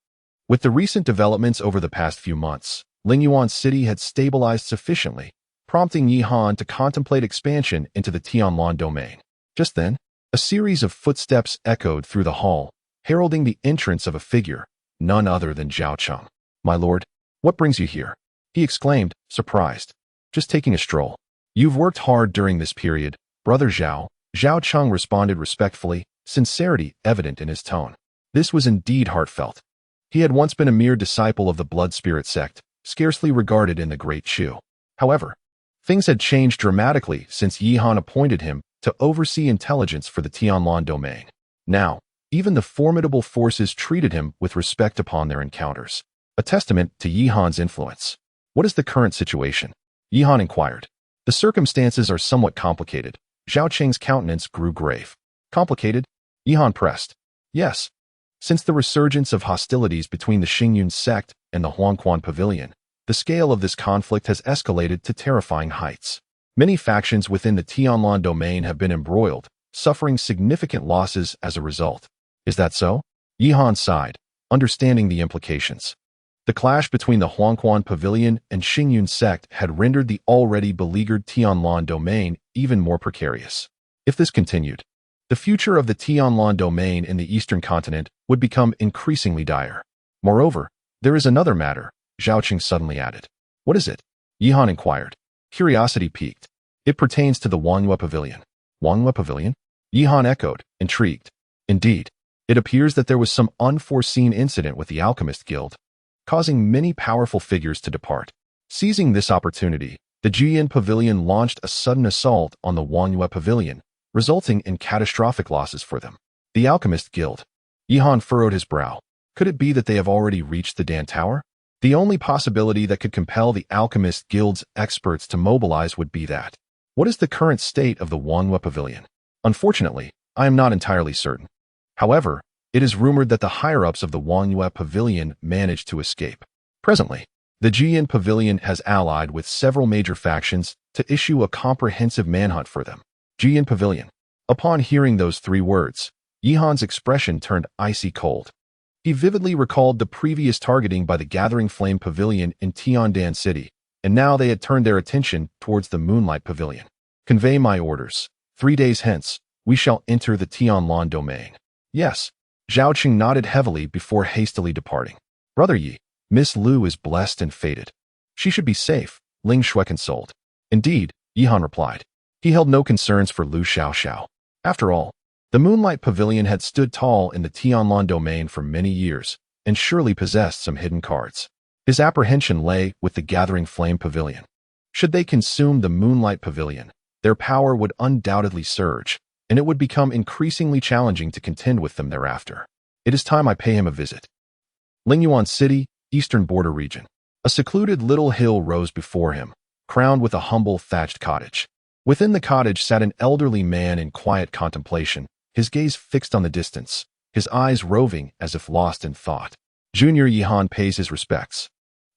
With the recent developments over the past few months, Lingyuan City had stabilized sufficiently, prompting Yihan to contemplate expansion into the Tianlan domain. Just then, a series of footsteps echoed through the hall, heralding the entrance of a figure, none other than Zhao Cheng. My lord, what brings you here? He exclaimed, surprised. Just taking a stroll. You've worked hard during this period, Brother Zhao. Zhao Cheng responded respectfully, sincerity evident in his tone. This was indeed heartfelt. He had once been a mere disciple of the blood spirit sect, scarcely regarded in the Great Chu. However, things had changed dramatically since Yihan appointed him to oversee intelligence for the Tianlan domain. Now, even the formidable forces treated him with respect upon their encounters, a testament to Yihan's influence. What is the current situation? Yihan inquired. The circumstances are somewhat complicated. Zhao Cheng's countenance grew grave. Complicated? Yihan pressed. Yes. Since the resurgence of hostilities between the Xingyun sect and the Huangquan Pavilion, the scale of this conflict has escalated to terrifying heights. Many factions within the Tianlan domain have been embroiled, suffering significant losses as a result. Is that so? Yihan sighed, understanding the implications. The clash between the Huangquan Pavilion and Xingyun sect had rendered the already beleaguered Tianlan domain even more precarious. If this continued, The future of the Tianlan domain in the eastern continent would become increasingly dire. Moreover, there is another matter, Zhaoqing suddenly added. What is it? Yihan inquired. Curiosity piqued. It pertains to the Wangyue Pavilion. Wangyue Pavilion? Yihan echoed, intrigued. Indeed, it appears that there was some unforeseen incident with the Alchemist Guild, causing many powerful figures to depart. Seizing this opportunity, the Jiyan Pavilion launched a sudden assault on the Wangyue Pavilion, resulting in catastrophic losses for them. The Alchemist Guild. Yihan furrowed his brow. Could it be that they have already reached the Dan Tower? The only possibility that could compel the Alchemist Guild's experts to mobilize would be that. What is the current state of the Wangyue Pavilion? Unfortunately, I am not entirely certain. However, it is rumored that the higher-ups of the Wangyue Pavilion managed to escape. Presently, the Jiyan Pavilion has allied with several major factions to issue a comprehensive manhunt for them. Jiyan Pavilion. Upon hearing those three words, Yihan's expression turned icy cold. He vividly recalled the previous targeting by the Gathering Flame Pavilion in Tiandan City, and now they had turned their attention towards the Moonlight Pavilion. Convey my orders. 3 days hence, we shall enter the Tianlan domain. Yes. Zhaoqing nodded heavily before hastily departing. Brother Yi, Miss Lu is blessed and fated. She should be safe, Ling Shui consoled. Indeed, Yihan replied. He held no concerns for Lu Xiaoxiao. After all, the Moonlight Pavilion had stood tall in the Tianlan domain for many years, and surely possessed some hidden cards. His apprehension lay with the Gathering Flame Pavilion. Should they consume the Moonlight Pavilion, their power would undoubtedly surge, and it would become increasingly challenging to contend with them thereafter. It is time I pay him a visit. Lingyuan City, eastern border region. A secluded little hill rose before him, crowned with a humble thatched cottage. Within the cottage sat an elderly man in quiet contemplation, his gaze fixed on the distance, his eyes roving as if lost in thought. Junior Yihan pays his respects.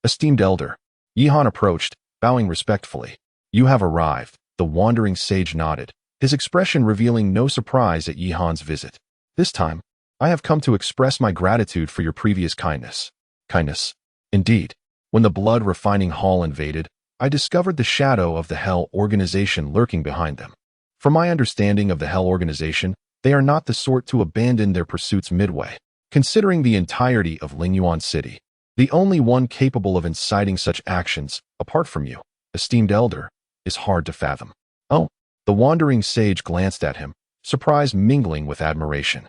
Esteemed elder. Yihan approached, bowing respectfully. You have arrived, the wandering sage nodded, his expression revealing no surprise at Yihan's visit. This time, I have come to express my gratitude for your previous kindness. Kindness. Indeed, when the blood refining hall invaded, I discovered the shadow of the Hell organization lurking behind them. From my understanding of the Hell organization, they are not the sort to abandon their pursuits midway. Considering the entirety of Lingyuan City, the only one capable of inciting such actions, apart from you, esteemed elder, is hard to fathom. Oh, the wandering sage glanced at him, surprise mingling with admiration.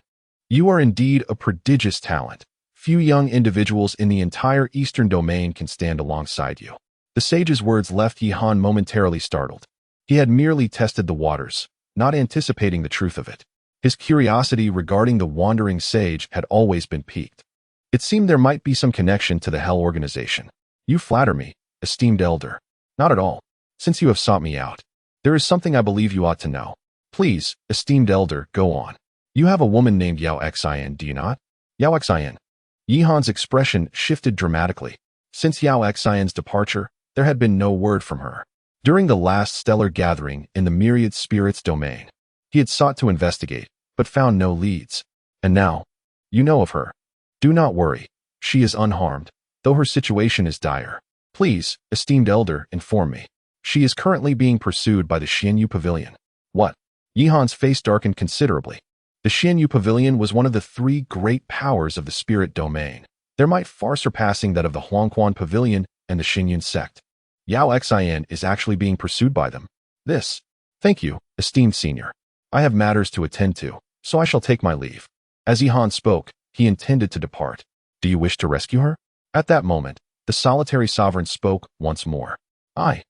You are indeed a prodigious talent. Few young individuals in the entire eastern domain can stand alongside you. The sage's words left Yihan momentarily startled. He had merely tested the waters, not anticipating the truth of it. His curiosity regarding the wandering sage had always been piqued. It seemed there might be some connection to the Hell organization. You flatter me, esteemed elder. Not at all. Since you have sought me out, there is something I believe you ought to know. Please, esteemed elder, go on. You have a woman named Yao Xian, do you not? Yao Xian. Yihan's expression shifted dramatically. Since Yao Xian's departure, there had been no word from her. During the last stellar gathering in the myriad spirits domain, he had sought to investigate, but found no leads. And now, you know of her. Do not worry. She is unharmed, though her situation is dire. Please, esteemed elder, inform me. She is currently being pursued by the Xianyu Pavilion. What? Yihan's face darkened considerably. The Xianyu Pavilion was one of the three great powers of the spirit domain, their might far surpassing that of the Huangquan Pavilion and the Xinyun sect. Yao Xian is actually being pursued by them. This. Thank you, esteemed senior. I have matters to attend to, so I shall take my leave. As Yihan spoke, he intended to depart. Do you wish to rescue her? At that moment, the solitary sovereign spoke once more. Aye.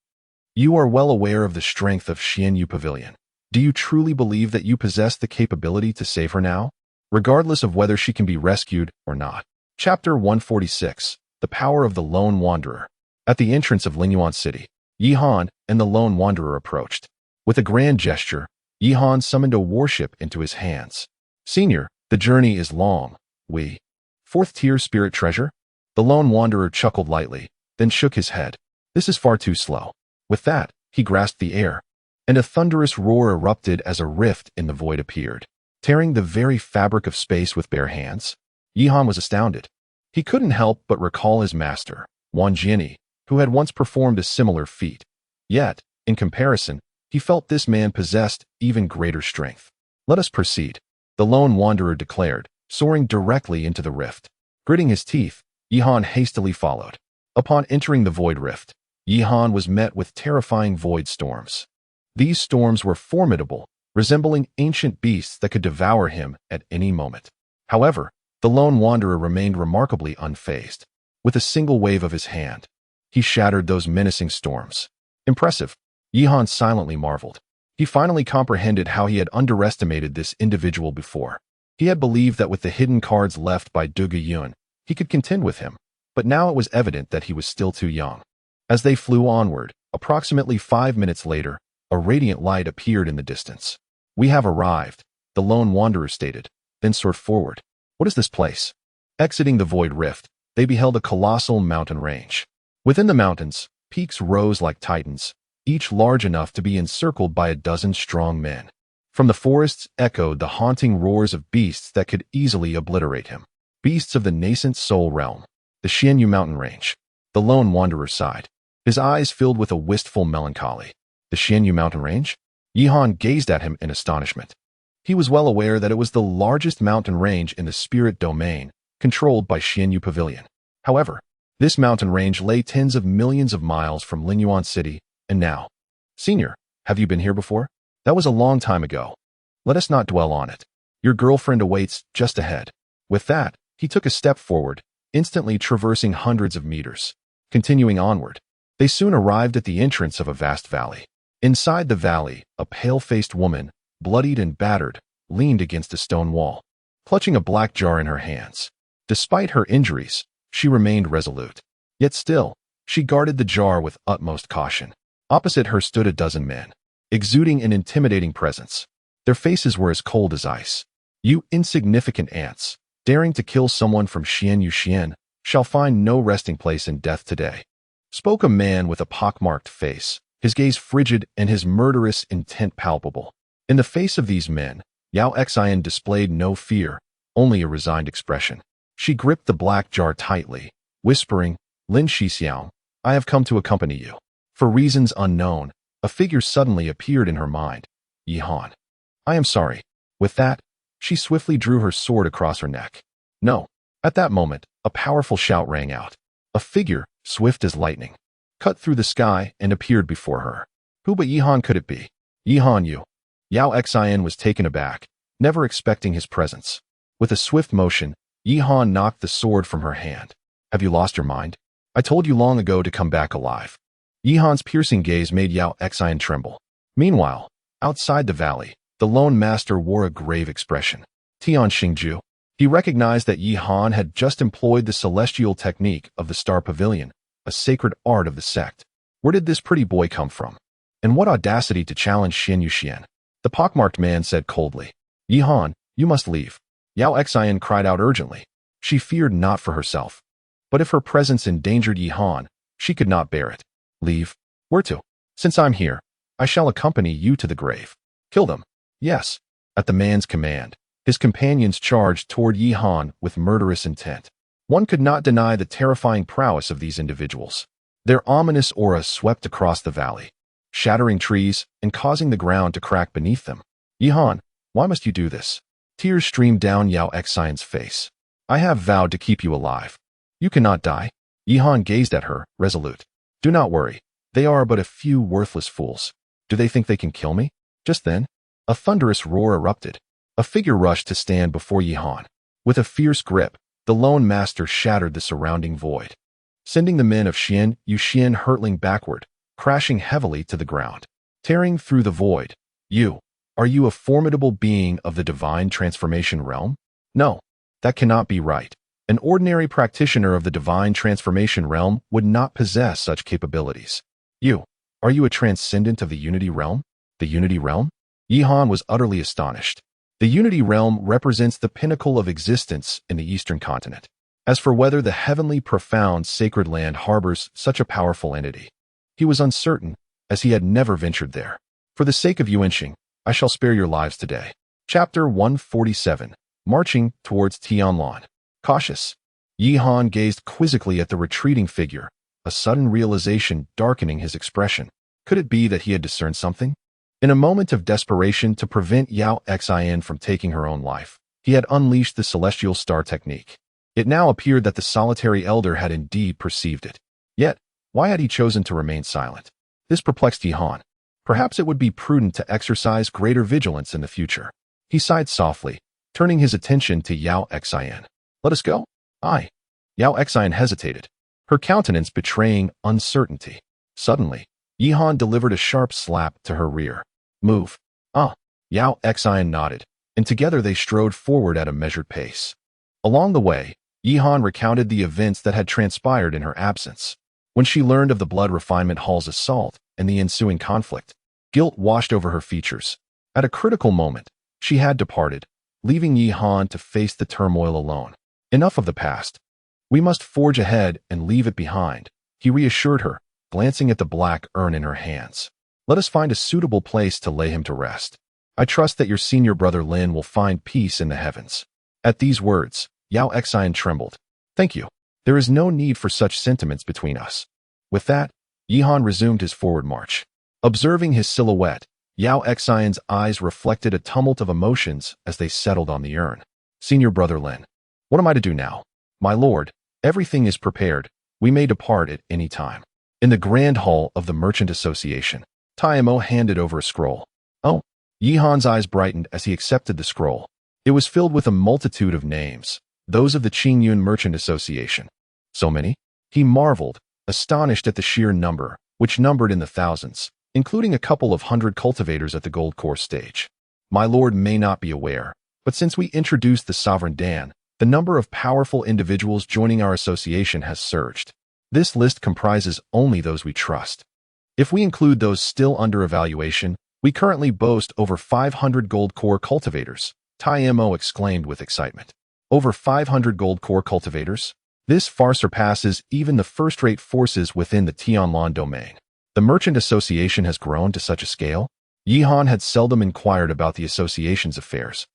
You are well aware of the strength of Xianyu Pavilion. Do you truly believe that you possess the capability to save her now, regardless of whether she can be rescued or not? Chapter 146. The Power of the Lone Wanderer. At the entrance of Lingyuan City, Yihan and the Lone Wanderer approached. With a grand gesture, Yihan summoned a warship into his hands. Senior, the journey is long. We. Fourth tier spirit treasure? The Lone Wanderer chuckled lightly, then shook his head. This is far too slow. With that, he grasped the air, and a thunderous roar erupted as a rift in the void appeared, tearing the very fabric of space with bare hands. Yihan was astounded. He couldn't help but recall his master, Wan Jianyi, who had once performed a similar feat. Yet, in comparison, he felt this man possessed even greater strength. Let us proceed, the lone wanderer declared, soaring directly into the rift. Gritting his teeth, Yihan hastily followed. Upon entering the void rift, Yihan was met with terrifying void storms. These storms were formidable, resembling ancient beasts that could devour him at any moment. However, the lone wanderer remained remarkably unfazed. With a single wave of his hand, he shattered those menacing storms. Impressive, Yihan silently marveled. He finally comprehended how he had underestimated this individual before. He had believed that with the hidden cards left by Duge Yun, he could contend with him, but now it was evident that he was still too young. As they flew onward, approximately 5 minutes later, a radiant light appeared in the distance. "We have arrived," the lone wanderer stated, then soared forward. "What is this place?" Exiting the void rift, they beheld a colossal mountain range. Within the mountains, peaks rose like titans, each large enough to be encircled by a dozen strong men. From the forests echoed the haunting roars of beasts that could easily obliterate him. Beasts of the nascent soul realm, the Xianyu mountain range. The lone wanderer sighed, his eyes filled with a wistful melancholy. The Xianyu mountain range? Yihan gazed at him in astonishment. He was well aware that it was the largest mountain range in the spirit domain, controlled by Xianyu Pavilion. However, this mountain range lay tens of millions of miles from Linyuan City, and now. "Senior, have you been here before?" "That was a long time ago. Let us not dwell on it. Your girlfriend awaits just ahead." With that, he took a step forward, instantly traversing hundreds of meters. Continuing onward, they soon arrived at the entrance of a vast valley. Inside the valley, a pale-faced woman, bloodied and battered, leaned against a stone wall, clutching a black jar in her hands. Despite her injuries, she remained resolute. Yet still, she guarded the jar with utmost caution. Opposite her stood a dozen men, exuding an intimidating presence. Their faces were as cold as ice. "You insignificant ants, daring to kill someone from Xianyu Xian, shall find no resting place in death today," spoke a man with a pockmarked face, his gaze frigid and his murderous intent palpable. In the face of these men, Yao Xian displayed no fear, only a resigned expression. She gripped the black jar tightly, whispering, "Lin Shixiao, I have come to accompany you." For reasons unknown, a figure suddenly appeared in her mind. Yihan. "I am sorry." With that, she swiftly drew her sword across her neck. "No." At that moment, a powerful shout rang out. A figure, swift as lightning, cut through the sky and appeared before her. Who but Yihan could it be? "Yihan, you." Yao Xian was taken aback, never expecting his presence. With a swift motion, Yihan knocked the sword from her hand. "Have you lost your mind? I told you long ago to come back alive." Yihan's piercing gaze made Yao Xian tremble. Meanwhile, outside the valley, the lone master wore a grave expression. Tian Xingju. He recognized that Yihan had just employed the celestial technique of the Star Pavilion, a sacred art of the sect. Where did this pretty boy come from? And what audacity to challenge Xianyu Xian? The pockmarked man said coldly. "Yihan, you must leave." Yao Xian cried out urgently. She feared not for herself, but if her presence endangered Yihan, she could not bear it. "Leave? Where to?" "Since I'm here, I shall accompany you to the grave." "Kill them." "Yes." At the man's command, his companions charged toward Yihan with murderous intent. One could not deny the terrifying prowess of these individuals. Their ominous aura swept across the valley, shattering trees and causing the ground to crack beneath them. "Yihan, why must you do this?" Tears streamed down Yao Xian's face. "I have vowed to keep you alive. You cannot die." Yihan gazed at her, resolute. "Do not worry. They are but a few worthless fools. Do they think they can kill me?" Just then, a thunderous roar erupted. A figure rushed to stand before Yihan. With a fierce grip, the lone master shattered the surrounding void, sending the men of Xian Yuxian hurtling backward, crashing heavily to the ground. Tearing through the void. Are you a formidable being of the divine transformation realm?" "No, that cannot be right. An ordinary practitioner of the divine transformation realm would not possess such capabilities." Are you a transcendent of the unity realm?" "The unity realm?" Yihan was utterly astonished. The unity realm represents the pinnacle of existence in the eastern continent. As for whether the heavenly profound sacred land harbors such a powerful entity, he was uncertain, as he had never ventured there. "For the sake of Yuanxing, I shall spare your lives today." Chapter 147. Marching towards Tianlan. Cautious. Yihan gazed quizzically at the retreating figure, a sudden realization darkening his expression. Could it be that he had discerned something? In a moment of desperation to prevent Yao Xin from taking her own life, he had unleashed the celestial star technique. It now appeared that the solitary elder had indeed perceived it. Yet, why had he chosen to remain silent? This perplexed Yihan. Perhaps it would be prudent to exercise greater vigilance in the future. He sighed softly, turning his attention to Yao Xin. Let us go? Aye. Yao Xin hesitated, her countenance betraying uncertainty. Suddenly, Yihan delivered a sharp slap to her rear. Move. Ah. Yao Xin nodded, and together they strode forward at a measured pace. Along the way, Yihan recounted the events that had transpired in her absence. When she learned of the Blood Refinement Hall's assault and the ensuing conflict, guilt washed over her features. At a critical moment, she had departed, leaving Yihan to face the turmoil alone. Enough of the past. We must forge ahead and leave it behind, he reassured her, glancing at the black urn in her hands. Let us find a suitable place to lay him to rest. I trust that your senior brother Lin will find peace in the heavens. At these words, Yao Xin trembled. Thank you. There is no need for such sentiments between us. With that, Yihan resumed his forward march. Observing his silhouette, Yao Xion's eyes reflected a tumult of emotions as they settled on the urn. Senior brother Lin, what am I to do now? My lord, everything is prepared. We may depart at any time. In the grand hall of the Merchant Association, Taimo handed over a scroll. Oh, Yihan's eyes brightened as he accepted the scroll. It was filled with a multitude of names, those of the Qingyun Merchant Association. So many? He marveled, astonished at the sheer number, which numbered in the thousands, including a couple of hundred cultivators at the gold course stage. My lord may not be aware, but since we introduced the Sovereign Dan, the number of powerful individuals joining our association has surged. This list comprises only those we trust. If we include those still under evaluation, we currently boast over 500 gold core cultivators, Taimo exclaimed with excitement. Over 500 gold core cultivators? This far surpasses even the first-rate forces within the Tianlan domain. The Merchant Association has grown to such a scale? Yihan had seldom inquired about the association's affairs,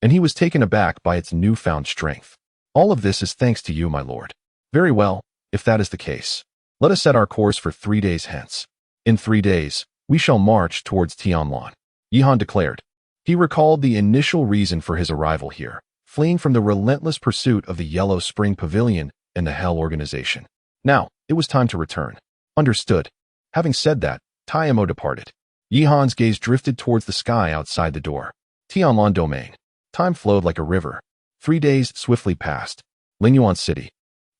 and he was taken aback by its newfound strength. All of this is thanks to you, my lord. Very well, if that is the case. Let us set our course for 3 days hence. In 3 days, we shall march towards Tianlan, Yihan declared. He recalled the initial reason for his arrival here, fleeing from the relentless pursuit of the Yellow Spring Pavilion and the Hell Organization. Now, it was time to return. Understood. Having said that, Taimo departed. Yihan's gaze drifted towards the sky outside the door. Tianlan domain. Time flowed like a river. 3 days swiftly passed. Lingyuan City.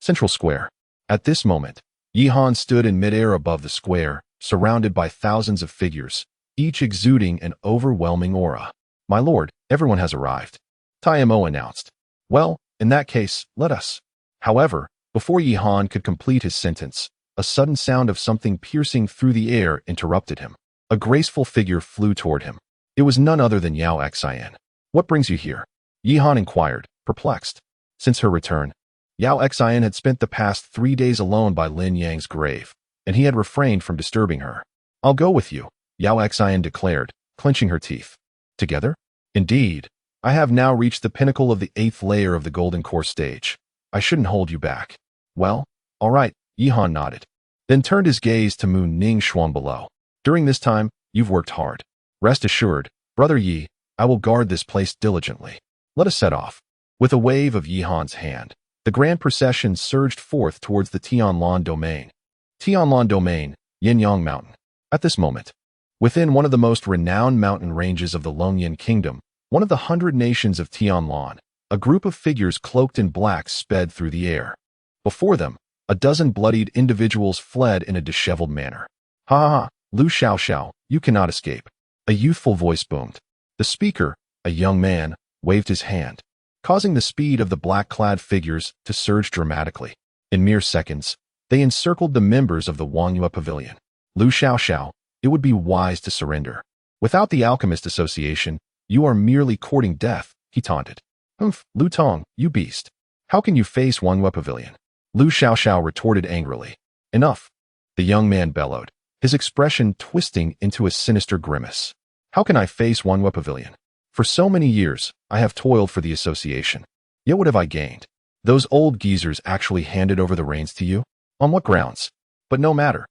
Central Square. At this moment, Yihan stood in midair above the square, surrounded by thousands of figures, each exuding an overwhelming aura. My lord, everyone has arrived, Taimo announced. Well, in that case, let us. However, before Yihan could complete his sentence, a sudden sound of something piercing through the air interrupted him. A graceful figure flew toward him. It was none other than Yao Xin. What brings you here? Yihan inquired, perplexed. Since her return, Yao Xin had spent the past 3 days alone by Lin Yang's grave, and he had refrained from disturbing her. I'll go with you, Yao Xin declared, clenching her teeth. Together? Indeed. I have now reached the pinnacle of the 8th layer of the Golden Core stage. I shouldn't hold you back. Well, all right, Yihan nodded, then turned his gaze to Moon Ning Xuan below. During this time, you've worked hard. Rest assured, Brother Yi, I will guard this place diligently. Let us set off. With a wave of Yihan's hand, the grand procession surged forth towards the Tianlan domain. Tianlan domain, Yinyang Mountain. At this moment, within one of the most renowned mountain ranges of the Longyan Kingdom, one of the 100 nations of Tianlan, a group of figures cloaked in black sped through the air. Before them, a dozen bloodied individuals fled in a disheveled manner. Ha ha ha, Lu Xiao, you cannot escape. A youthful voice boomed. The speaker, a young man, waved his hand, causing the speed of the black-clad figures to surge dramatically. In mere seconds, they encircled the members of the Wangyue Pavilion. Lu Xiao, it would be wise to surrender. Without the Alchemist Association, you are merely courting death, he taunted. Humph, Lu Tong, you beast. How can you face Wangyue Pavilion? Lu Xiao retorted angrily. Enough, the young man bellowed, his expression twisting into a sinister grimace. How can I face Wangyue Pavilion? For so many years, I have toiled for the association. Yet what have I gained? Those old geezers actually handed over the reins to you? On what grounds? But no matter.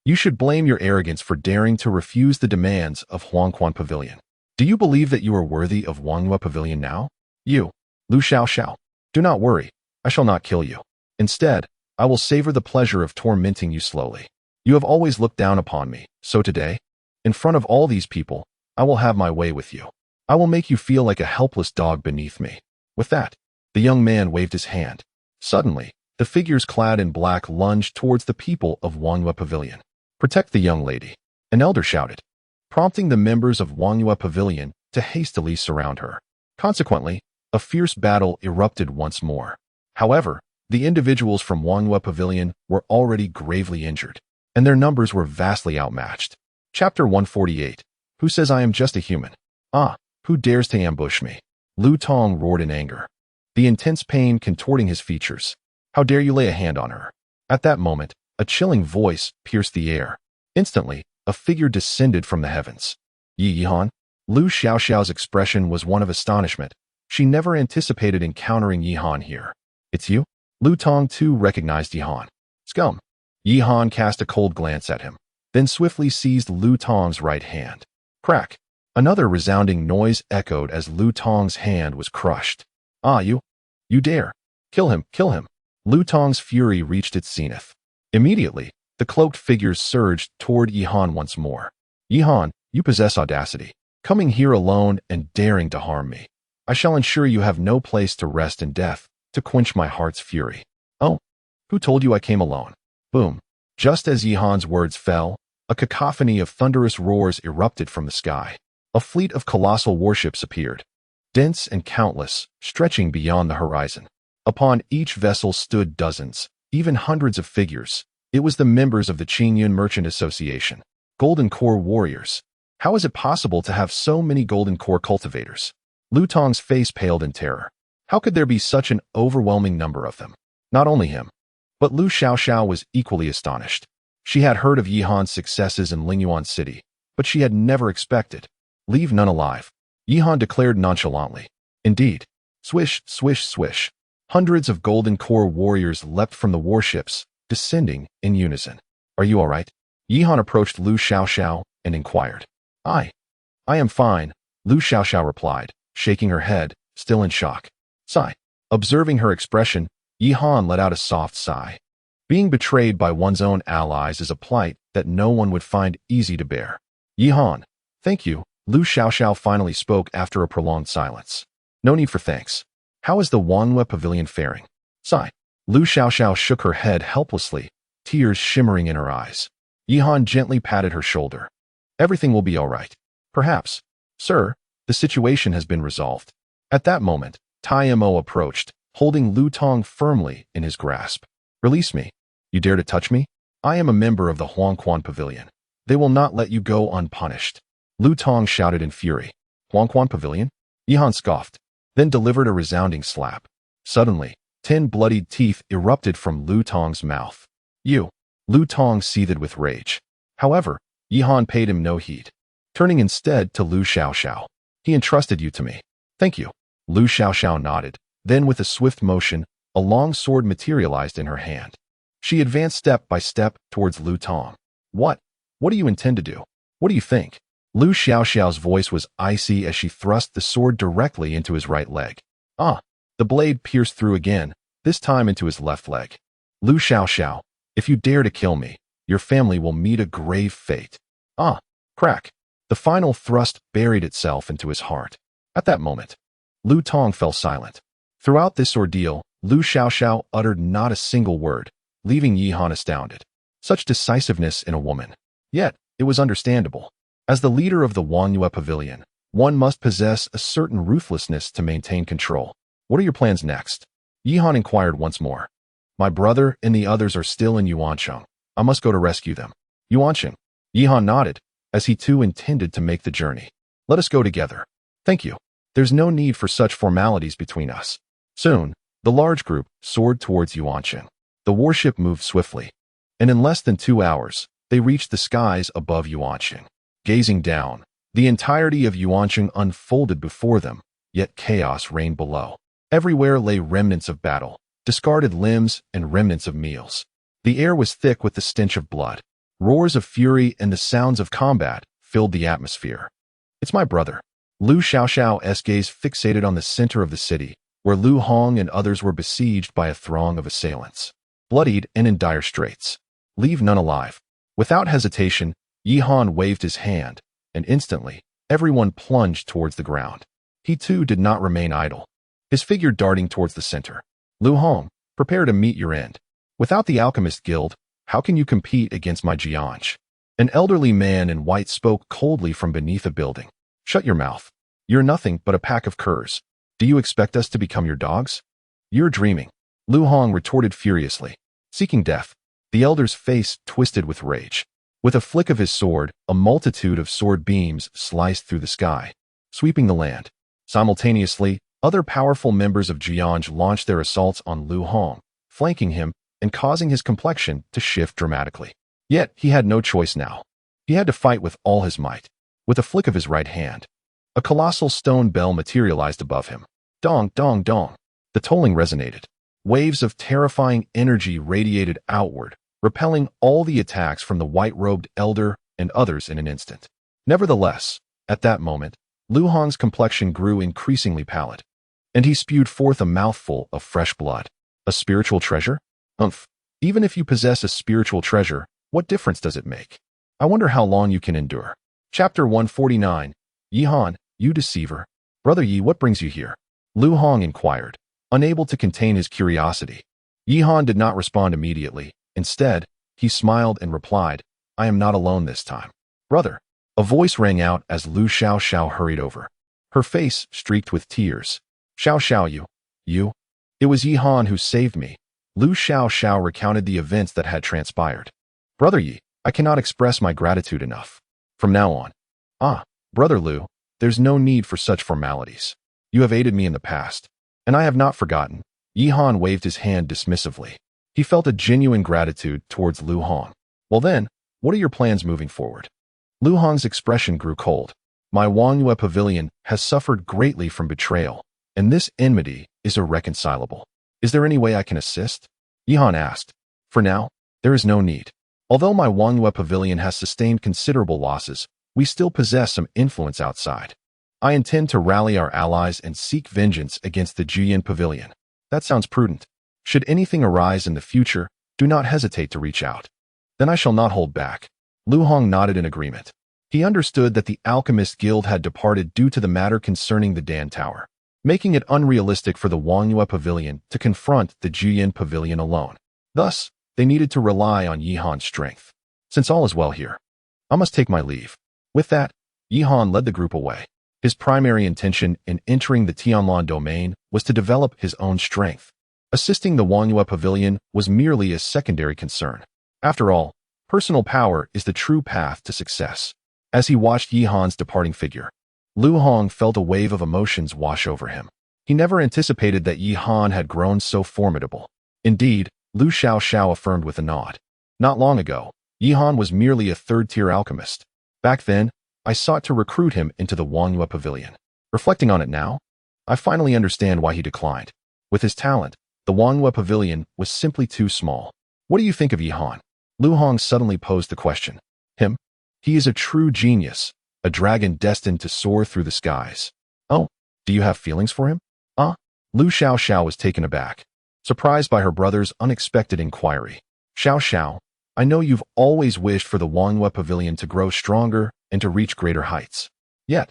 You should blame your arrogance for daring to refuse the demands of Huangquan Pavilion. Do you believe that you are worthy of Wangyue Pavilion now? You, Lu Xiaoxiao, do not worry, I shall not kill you. Instead, I will savor the pleasure of tormenting you slowly. You have always looked down upon me, so today, in front of all these people, I will have my way with you. I will make you feel like a helpless dog beneath me. With that, the young man waved his hand. Suddenly, the figures clad in black lunged towards the people of Wangyue Pavilion. Protect the young lady, an elder shouted, prompting the members of Wangyue Pavilion to hastily surround her. Consequently, a fierce battle erupted once more. However, the individuals from Wangyue Pavilion were already gravely injured, and their numbers were vastly outmatched. Chapter 148. Who says I am just a human? Ah, who dares to ambush me? Lu Tong roared in anger, the intense pain contorting his features. How dare you lay a hand on her? At that moment, a chilling voice pierced the air. Instantly, a figure descended from the heavens. Yi Yihan? Lu Xiaoxiao's expression was one of astonishment. She never anticipated encountering Yihan here. It's you? Lu Tong too recognized Yihan. Scum. Yihan cast a cold glance at him, then swiftly seized Lu Tong's right hand. Crack. Another resounding noise echoed as Lu Tong's hand was crushed. Ah, you dare. Kill him, kill him. Lu Tong's fury reached its zenith. Immediately, the cloaked figures surged toward Yihan once more. Yihan, you possess audacity, coming here alone and daring to harm me. I shall ensure you have no place to rest in death, to quench my heart's fury. Oh, who told you I came alone? Boom. Just as Yihan's words fell, a cacophony of thunderous roars erupted from the sky. A fleet of colossal warships appeared, dense and countless, stretching beyond the horizon. Upon each vessel stood dozens, even hundreds of figures. It was the members of the Qingyun Merchant Association, Golden Core warriors. How is it possible to have so many Golden Core cultivators? Lu Tong's face paled in terror. How could there be such an overwhelming number of them? Not only him, but Lu Xiaoxiao was equally astonished. She had heard of Yihan's successes in Lingyuan City, but she had never expected. Leave none alive, Yihan declared nonchalantly. Indeed. Swish, swish, swish. Hundreds of Golden Core warriors leapt from the warships, descending in unison. Are you all right? Yihan approached Lu Xiaoxiao and inquired. I am fine, Lu Xiaoxiao replied, shaking her head, still in shock. Sigh. Observing her expression, Yihan let out a soft sigh. Being betrayed by one's own allies is a plight that no one would find easy to bear. Yihan, thank you, Lu Xiaoxiao finally spoke after a prolonged silence. No need for thanks. How is the Wangyue Pavilion faring? Sigh. Lu Xiaoxiao shook her head helplessly, tears shimmering in her eyes. Yihan gently patted her shoulder. Everything will be all right. Perhaps. Sir, the situation has been resolved. At that moment, Tai Mo approached, holding Lu Tong firmly in his grasp. Release me. You dare to touch me? I am a member of the Huangquan Pavilion. They will not let you go unpunished. Lu Tong shouted in fury. Huangquan Pavilion? Yihan scoffed, then delivered a resounding slap. Suddenly, 10 bloodied teeth erupted from Lu Tong's mouth. You. Lu Tong seethed with rage. However, Yihan paid him no heed, turning instead to Lu Xiaoxiao. He entrusted you to me. Thank you. Lu Xiaoxiao nodded. Then with a swift motion, a long sword materialized in her hand. She advanced step by step towards Lu Tong. What? What do you intend to do? What do you think? Lu Xiaoxiao's voice was icy as she thrust the sword directly into his right leg. Ah! The blade pierced through again, this time into his left leg. Lu Xiaoxiao, if you dare to kill me, your family will meet a grave fate. Ah! Crack! The final thrust buried itself into his heart. At that moment, Lu Tong fell silent. Throughout this ordeal, Lu Xiaoxiao uttered not a single word, leaving Yihan astounded. Such decisiveness in a woman. Yet, it was understandable. As the leader of the Wangyue Pavilion, one must possess a certain ruthlessness to maintain control. What are your plans next? Yihan inquired once more. My brother and the others are still in Yuancheng. I must go to rescue them. Yuancheng. Yihan nodded, as he too intended to make the journey. Let us go together. Thank you. There's no need for such formalities between us. Soon, the large group soared towards Yuancheng. The warship moved swiftly, and in less than 2 hours, they reached the skies above Yuancheng. Gazing down, the entirety of Yuancheng unfolded before them, yet chaos reigned below. Everywhere lay remnants of battle, discarded limbs, and remnants of meals. The air was thick with the stench of blood. Roars of fury and the sounds of combat filled the atmosphere. It's my brother. Lu Xiaoxiao's gaze fixated on the center of the city, where Lu Hong and others were besieged by a throng of assailants, bloodied and in dire straits. Leave none alive. Without hesitation, Yi Han waved his hand, and instantly, everyone plunged towards the ground. He too did not remain idle, his figure darting towards the center. Lu Hong, prepare to meet your end. Without the Alchemist Guild, how can you compete against my Jianj? An elderly man in white spoke coldly from beneath a building. Shut your mouth. You're nothing but a pack of curs. Do you expect us to become your dogs? You're dreaming. Lu Hong retorted furiously. Seeking death. The elder's face twisted with rage. With a flick of his sword, a multitude of sword beams sliced through the sky, sweeping the land. Simultaneously, other powerful members of Jianj launched their assaults on Lu Hong, flanking him and causing his complexion to shift dramatically. Yet, he had no choice now. He had to fight with all his might. With a flick of his right hand, a colossal stone bell materialized above him. Dong, dong, dong. The tolling resonated. Waves of terrifying energy radiated outward, repelling all the attacks from the white-robed elder and others in an instant. Nevertheless, at that moment, Lu Hong's complexion grew increasingly pallid, and he spewed forth a mouthful of fresh blood. A spiritual treasure? Umph. Even if you possess a spiritual treasure, what difference does it make? I wonder how long you can endure. Chapter 149. Yi Han, you deceiver. Brother Yi, what brings you here? Lu Hong inquired, unable to contain his curiosity. Yi Han did not respond immediately. Instead, he smiled and replied, I am not alone this time. Brother. A voice rang out as Lu Xiaoxiao hurried over, her face streaked with tears. Xiaoxiao, you? It was Yi Han who saved me. Lu Xiaoxiao recounted the events that had transpired. Brother Yi, I cannot express my gratitude enough. From now on. Ah, Brother Lu, there's no need for such formalities. You have aided me in the past, and I have not forgotten. Yi Han waved his hand dismissively. He felt a genuine gratitude towards Lu Hong. Well then, what are your plans moving forward? Lu Hong's expression grew cold. My Wangyue Pavilion has suffered greatly from betrayal, and this enmity is irreconcilable. Is there any way I can assist? Yi Han asked. For now, there is no need. Although my Wangyue Pavilion has sustained considerable losses, we still possess some influence outside. I intend to rally our allies and seek vengeance against the Jiyan Pavilion. That sounds prudent. Should anything arise in the future, do not hesitate to reach out. Then I shall not hold back. Lu Hong nodded in agreement. He understood that the Alchemist Guild had departed due to the matter concerning the Dan Tower, making it unrealistic for the Wangyue Pavilion to confront the Jiyan Pavilion alone. Thus, they needed to rely on Yi Han's strength. Since all is well here, I must take my leave. With that, Yi Han led the group away. His primary intention in entering the Tianlan domain was to develop his own strength. Assisting the Wangyue Pavilion was merely a secondary concern. After all, personal power is the true path to success. As he watched Yi Han's departing figure, Lu Hong felt a wave of emotions wash over him. He never anticipated that Yi Han had grown so formidable. Indeed, Lu Xiaoxiao affirmed with a nod. Not long ago, Yi Han was merely a third-tier alchemist. Back then, I sought to recruit him into the Wangyue Pavilion. Reflecting on it now, I finally understand why he declined. With his talent, the Wangyue Pavilion was simply too small. What do you think of Yi Han? Lu Hong suddenly posed the question. Him? He is a true genius, a dragon destined to soar through the skies. Oh, do you have feelings for him? Lu Xiaoxiao was taken aback, surprised by her brother's unexpected inquiry. Xiaoxiao, I know you've always wished for the Wangyue Pavilion to grow stronger and to reach greater heights. Yet,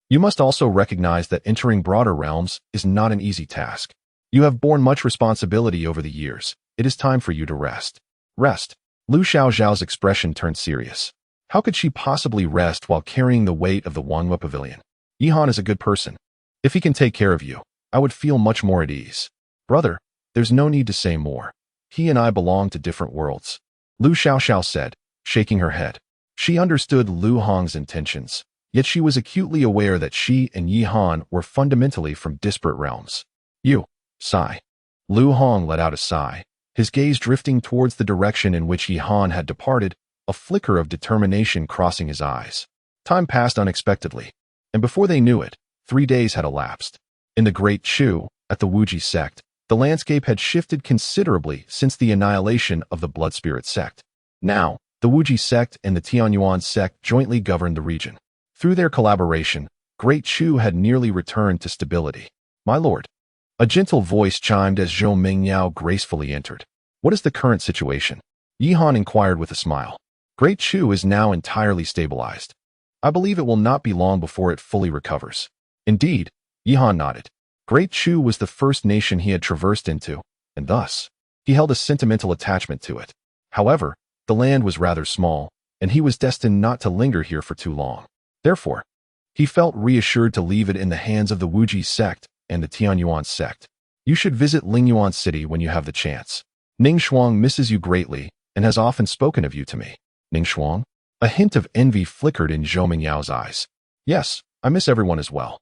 you must also recognize that entering broader realms is not an easy task. You have borne much responsibility over the years. It is time for you to rest. Rest. Lu Xiaoxiao's expression turned serious. How could she possibly rest while carrying the weight of the Wangyue Pavilion? Yi Han is a good person. If he can take care of you, I would feel much more at ease. Brother, there's no need to say more. He and I belong to different worlds. Lu Xiaoxiao said, shaking her head. She understood Lu Hong's intentions, yet she was acutely aware that she and Yi Han were fundamentally from disparate realms. You, sigh. Lu Hong let out a sigh, his gaze drifting towards the direction in which Yi Han had departed, a flicker of determination crossing his eyes. Time passed unexpectedly, and before they knew it, 3 days had elapsed. In the Great Chu, at the Wuji sect, the landscape had shifted considerably since the annihilation of the Blood Spirit sect. Now, The Wuji sect and the Tianyuan sect jointly governed the region. Through their collaboration, Great Chu had nearly returned to stability. My lord. A gentle voice chimed as Zhou Mingyao gracefully entered. What is the current situation? Yihan inquired with a smile. Great Chu is now entirely stabilized. I believe it will not be long before it fully recovers. Indeed, Yihan nodded. Great Chu was the first nation he had traversed into, and thus, he held a sentimental attachment to it. However, the land was rather small, and he was destined not to linger here for too long. Therefore, he felt reassured to leave it in the hands of the Wuji sect and the Tianyuan sect. You should visit Lingyuan City when you have the chance. Ning Shuang misses you greatly and has often spoken of you to me. Ning Shuang? A hint of envy flickered in Zhou Mingyao's eyes. Yes, I miss everyone as well.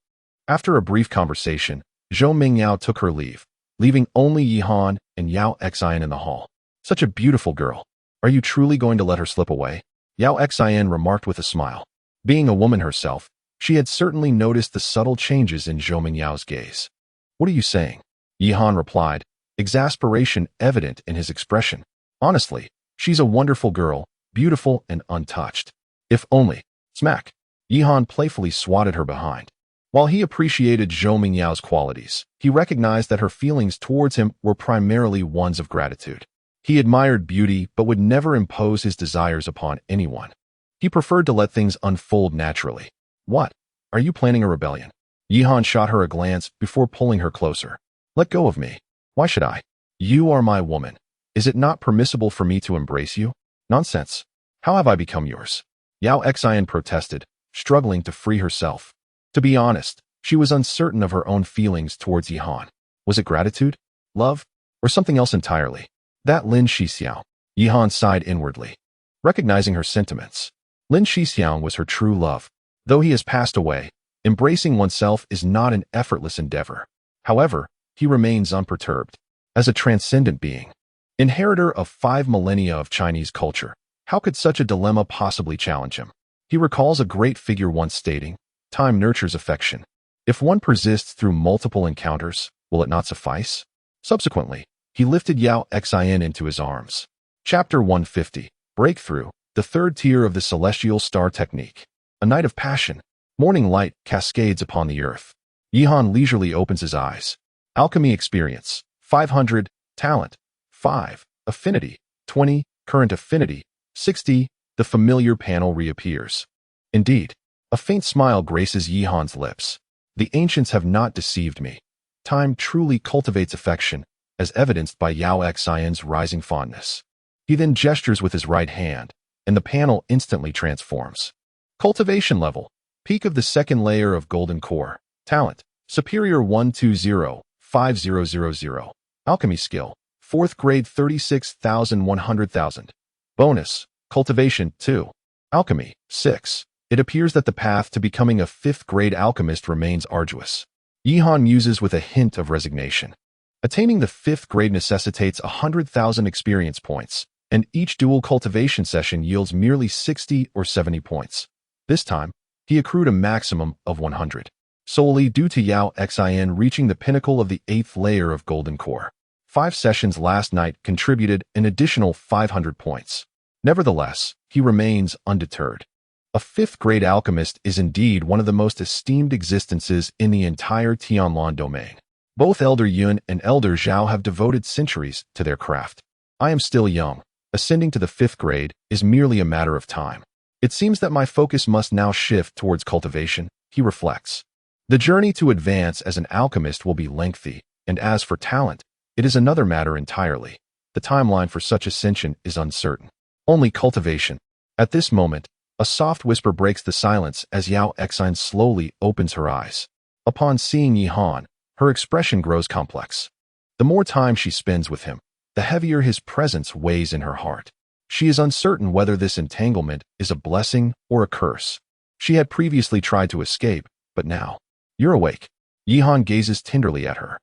After a brief conversation, Zhou Mingyao took her leave, leaving only Yihan and Yao Xian in the hall. Such a beautiful girl. Are you truly going to let her slip away? Yao Xian remarked with a smile. Being a woman herself, she had certainly noticed the subtle changes in Zhou Mingyao's gaze. What are you saying? Yihan replied, exasperation evident in his expression. Honestly, she's a wonderful girl, beautiful and untouched. If only. Smack. Yihan playfully swatted her behind. While he appreciated Zhou Mingyao's qualities, he recognized that her feelings towards him were primarily ones of gratitude. He admired beauty but would never impose his desires upon anyone. He preferred to let things unfold naturally. What? Are you planning a rebellion? Yihan shot her a glance before pulling her closer. Let go of me. Why should I? You are my woman. Is it not permissible for me to embrace you? Nonsense. How have I become yours? Yao Xian protested, struggling to free herself. To be honest, she was uncertain of her own feelings towards Yihan. Was it gratitude? Love? Or something else entirely? That Lin Shixiao. Yihan sighed inwardly. Recognizing her sentiments. Lin Shixiao was her true love. Though he has passed away, embracing oneself is not an effortless endeavor. However, he remains unperturbed. As a transcendent being, inheritor of 5 millennia of Chinese culture, how could such a dilemma possibly challenge him? He recalls a great figure once stating, time nurtures affection. If one persists through multiple encounters, will it not suffice? Subsequently, he lifted Yao Xian into his arms. Chapter 150, Breakthrough, the third tier of the Celestial Star Technique. A night of passion. Morning light cascades upon the earth. Yihan leisurely opens his eyes. Alchemy experience, 500, talent, 5, affinity, 20, current affinity, 60, the familiar panel reappears. Indeed, a faint smile graces Yihan's lips. The ancients have not deceived me. Time truly cultivates affection, as evidenced by Yao Xian's rising fondness. He then gestures with his right hand, and the panel instantly transforms. Cultivation level, peak of the second layer of golden core. Talent, superior 1205000. Alchemy skill, 4th grade 36,100,000. Bonus, cultivation 2. Alchemy, 6. It appears that the path to becoming a 5th grade alchemist remains arduous. Yihan muses with a hint of resignation. Attaining the 5th grade necessitates 100,000 experience points, and each dual cultivation session yields merely 60 or 70 points. This time, he accrued a maximum of 100, solely due to Yao Xian reaching the pinnacle of the 8th layer of golden core. 5 sessions last night contributed an additional 500 points. Nevertheless, he remains undeterred. A 5th grade alchemist is indeed one of the most esteemed existences in the entire Tianlan domain. Both Elder Yun and Elder Zhao have devoted centuries to their craft. I am still young. Ascending to the 5th grade is merely a matter of time. It seems that my focus must now shift towards cultivation, he reflects. The journey to advance as an alchemist will be lengthy, and as for talent, it is another matter entirely. The timeline for such ascension is uncertain. Only cultivation. At this moment, a soft whisper breaks the silence as Yao Xian slowly opens her eyes. Upon seeing Yihan, her expression grows complex. The more time she spends with him, the heavier his presence weighs in her heart. She is uncertain whether this entanglement is a blessing or a curse. She had previously tried to escape, but now, you're awake. Yihan gazes tenderly at her.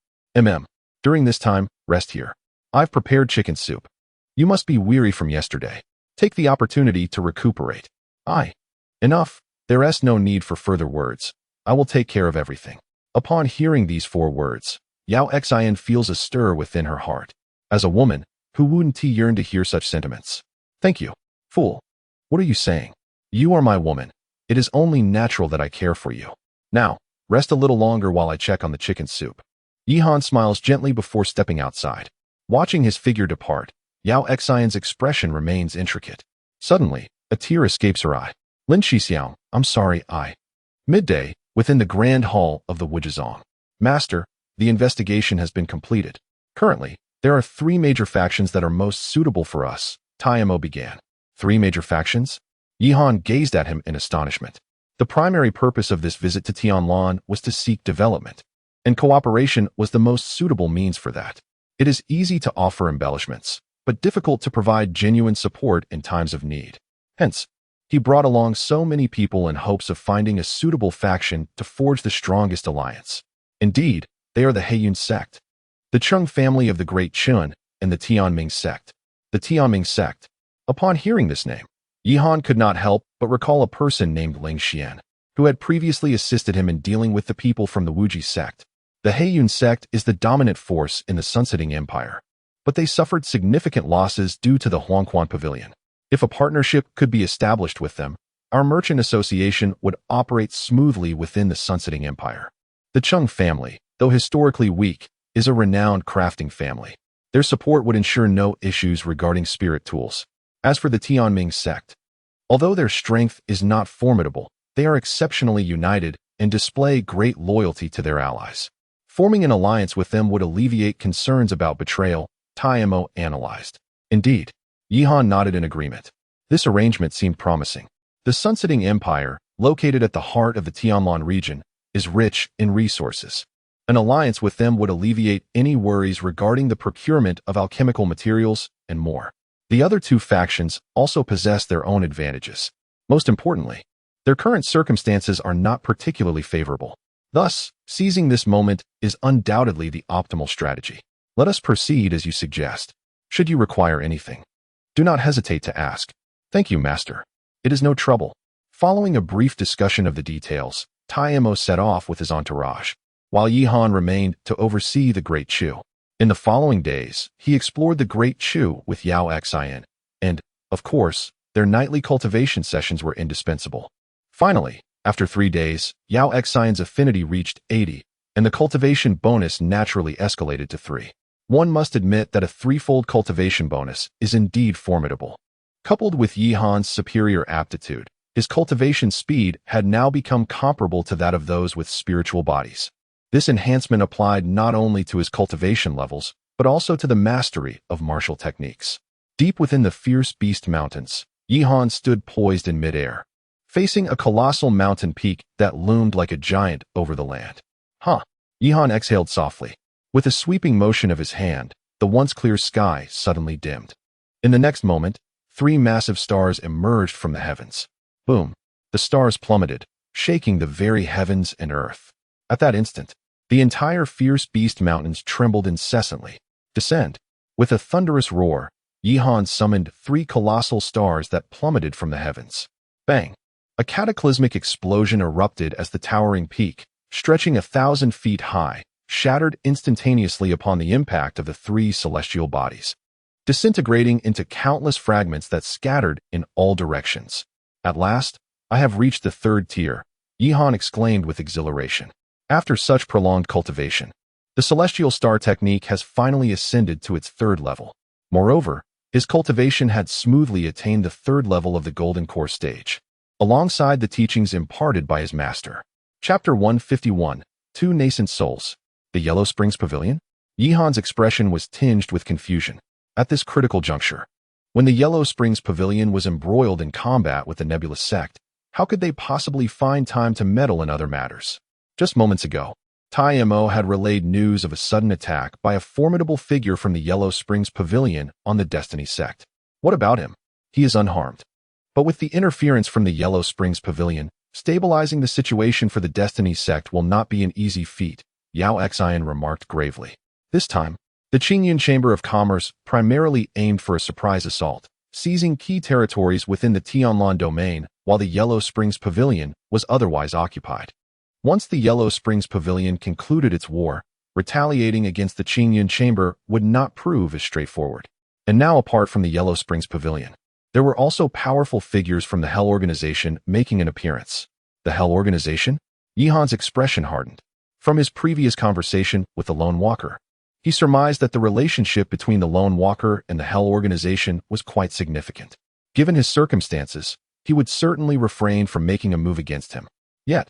During this time, rest here. I've prepared chicken soup. You must be weary from yesterday. Take the opportunity to recuperate. Enough. There is no need for further words. I will take care of everything. Upon hearing these 4 words, Yao Xian feels a stir within her heart. As a woman, who wouldn't yearn to hear such sentiments? Thank you. Fool, what are you saying? You are my woman. It is only natural that I care for you. Now, rest a little longer while I check on the chicken soup. Yihan smiles gently before stepping outside. Watching his figure depart, Yao Xian's expression remains intricate. Suddenly, a tear escapes her eye. Lin Shixiao, I'm sorry, Midday, within the grand hall of the Wujizong. Master, the investigation has been completed. Currently, there are 3 major factions that are most suitable for us, Taimo began. 3 major factions? Yihan gazed at him in astonishment. The primary purpose of this visit to Tianlan was to seek development, and cooperation was the most suitable means for that. It is easy to offer embellishments, but difficult to provide genuine support in times of need. Hence, he brought along so many people in hopes of finding a suitable faction to forge the strongest alliance. Indeed, they are the Heiyun sect, the Chung family of the Great Chun, and the Tianming sect. The Tianming sect. Upon hearing this name, Yihan could not help but recall a person named Ling Xian, who had previously assisted him in dealing with the people from the Wuji sect. The Heiyun sect is the dominant force in the Sunsetting Empire, but they suffered significant losses due to the Huangquan Pavilion. If a partnership could be established with them, our merchant association would operate smoothly within the Sunsetting Empire. The Chung family, though historically weak, is a renowned crafting family. Their support would ensure no issues regarding spirit tools. As for the Tianming sect, although their strength is not formidable, they are exceptionally united and display great loyalty to their allies. Forming an alliance with them would alleviate concerns about betrayal, Taimo analyzed. Indeed, Yihan nodded in agreement. This arrangement seemed promising. The Sunsetting Empire, located at the heart of the Tianlan region, is rich in resources. An alliance with them would alleviate any worries regarding the procurement of alchemical materials and more. The other 2 factions also possess their own advantages. Most importantly, their current circumstances are not particularly favorable. Thus, seizing this moment is undoubtedly the optimal strategy. Let us proceed as you suggest. Should you require anything, do not hesitate to ask. Thank you, Master. It is no trouble. Following a brief discussion of the details, Taimo set off with his entourage, while Yihan remained to oversee the Great Chu. In the following days, he explored the Great Chu with Yao Xian, and, of course, their nightly cultivation sessions were indispensable. Finally, after 3 days, Yao Xian's affinity reached 80, and the cultivation bonus naturally escalated to 3. One must admit that a 3-fold cultivation bonus is indeed formidable. Coupled with Yihan's superior aptitude, his cultivation speed had now become comparable to that of those with spiritual bodies. This enhancement applied not only to his cultivation levels, but also to the mastery of martial techniques. Deep within the fierce beast mountains, Yihan stood poised in midair, facing a colossal mountain peak that loomed like a giant over the land. Yihan exhaled softly. With a sweeping motion of his hand, the once clear sky suddenly dimmed. In the next moment, 3 massive stars emerged from the heavens. Boom! The stars plummeted, shaking the very heavens and earth. At that instant, the entire fierce beast mountains trembled incessantly. Descend! With a thunderous roar, Yihan summoned 3 colossal stars that plummeted from the heavens. Bang! A cataclysmic explosion erupted as the towering peak, stretching 1,000 feet high, shattered instantaneously upon the impact of the 3 celestial bodies, disintegrating into countless fragments that scattered in all directions. At last, I have reached the 3rd tier, Yihan exclaimed with exhilaration. After such prolonged cultivation, the celestial star technique has finally ascended to its 3rd level. Moreover, his cultivation had smoothly attained the 3rd level of the Golden Core stage, alongside the teachings imparted by his master. Chapter 151, 2 Nascent Souls. The Yellow Springs Pavilion? Yihan's expression was tinged with confusion. At this critical juncture, when the Yellow Springs Pavilion was embroiled in combat with the Nebulous sect, how could they possibly find time to meddle in other matters? Just moments ago, Taimo had relayed news of a sudden attack by a formidable figure from the Yellow Springs Pavilion on the Destiny sect. What about him? He is unharmed. But with the interference from the Yellow Springs Pavilion, stabilizing the situation for the Destiny sect will not be an easy feat, Yao Xian remarked gravely. This time, the Qingyun Chamber of Commerce primarily aimed for a surprise assault, seizing key territories within the Tianlan domain while the Yellow Springs Pavilion was otherwise occupied. Once the Yellow Springs Pavilion concluded its war, retaliating against the Qingyun Chamber would not prove as straightforward. And now, apart from the Yellow Springs Pavilion, There were also powerful figures from the Hell Organization making an appearance. The Hell Organization? Yihan's expression hardened. From his previous conversation with the Lone Walker, he surmised that the relationship between the Lone Walker and the Hell Organization was quite significant. Given his circumstances, he would certainly refrain from making a move against him. Yet,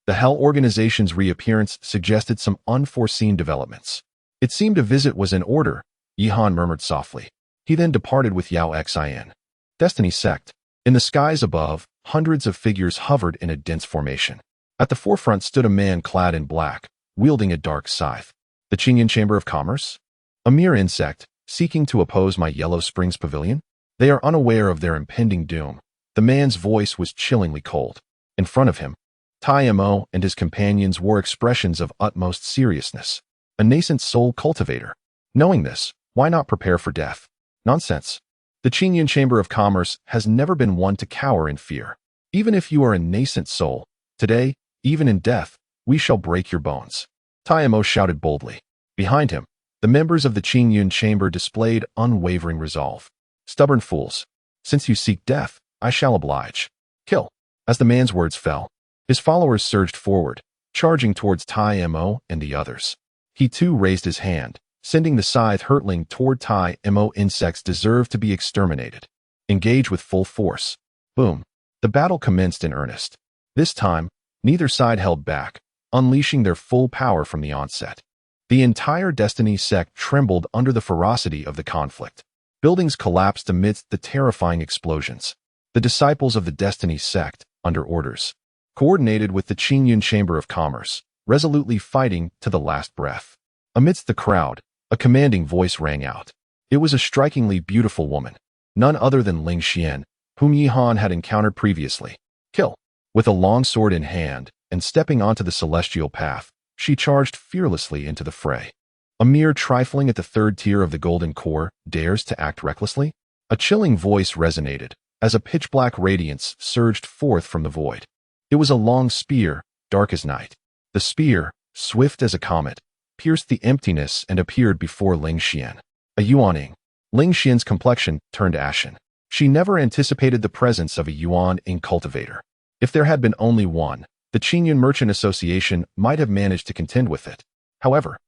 the Hell Organization's reappearance suggested some unforeseen developments. It seemed a visit was in order, Yihan murmured softly. He then departed with Yao Xin. Destiny Sect. In the skies above, hundreds of figures hovered in a dense formation. At the forefront stood a man clad in black, wielding a dark scythe. The Qingyan Chamber of Commerce? A mere insect, seeking to oppose my Yellow Springs Pavilion? They are unaware of their impending doom. The man's voice was chillingly cold. In front of him, Tai Mo and his companions wore expressions of utmost seriousness. A nascent soul cultivator. Knowing this, why not prepare for death? Nonsense. The Qingyan Chamber of Commerce has never been one to cower in fear. Even if you are a nascent soul, today, even in death, we shall break your bones. Tai Mo shouted boldly. Behind him, the members of the Qingyan Chamber displayed unwavering resolve. Stubborn fools. Since you seek death, I shall oblige. Kill. As the man's words fell, his followers surged forward, charging towards Tai Mo and the others. He too raised his hand, sending the scythe hurtling toward Tai Mo. Insects deserve to be exterminated. Engage with full force. Boom. The battle commenced in earnest. This time, neither side held back, unleashing their full power from the onset. The entire Destiny Sect trembled under the ferocity of the conflict. Buildings collapsed amidst the terrifying explosions. The disciples of the Destiny Sect, under orders, coordinated with the Qingyan Chamber of Commerce, resolutely fighting to the last breath. Amidst the crowd, a commanding voice rang out. It was a strikingly beautiful woman, none other than Ling Xian, whom Yihan had encountered previously. Kill. With a long sword in hand, and stepping onto the celestial path, she charged fearlessly into the fray. A mere trifling at the third tier of the Golden Core dares to act recklessly? A chilling voice resonated, as a pitch-black radiance surged forth from the void. It was a long spear, dark as night. The spear, swift as a comet, pierced the emptiness and appeared before Ling Xian. A Yuaning. Ling Xian's complexion turned ashen. She never anticipated the presence of a Yuan-ing cultivator. If there had been only one, the Qingyan Merchant Association might have managed to contend with it. However,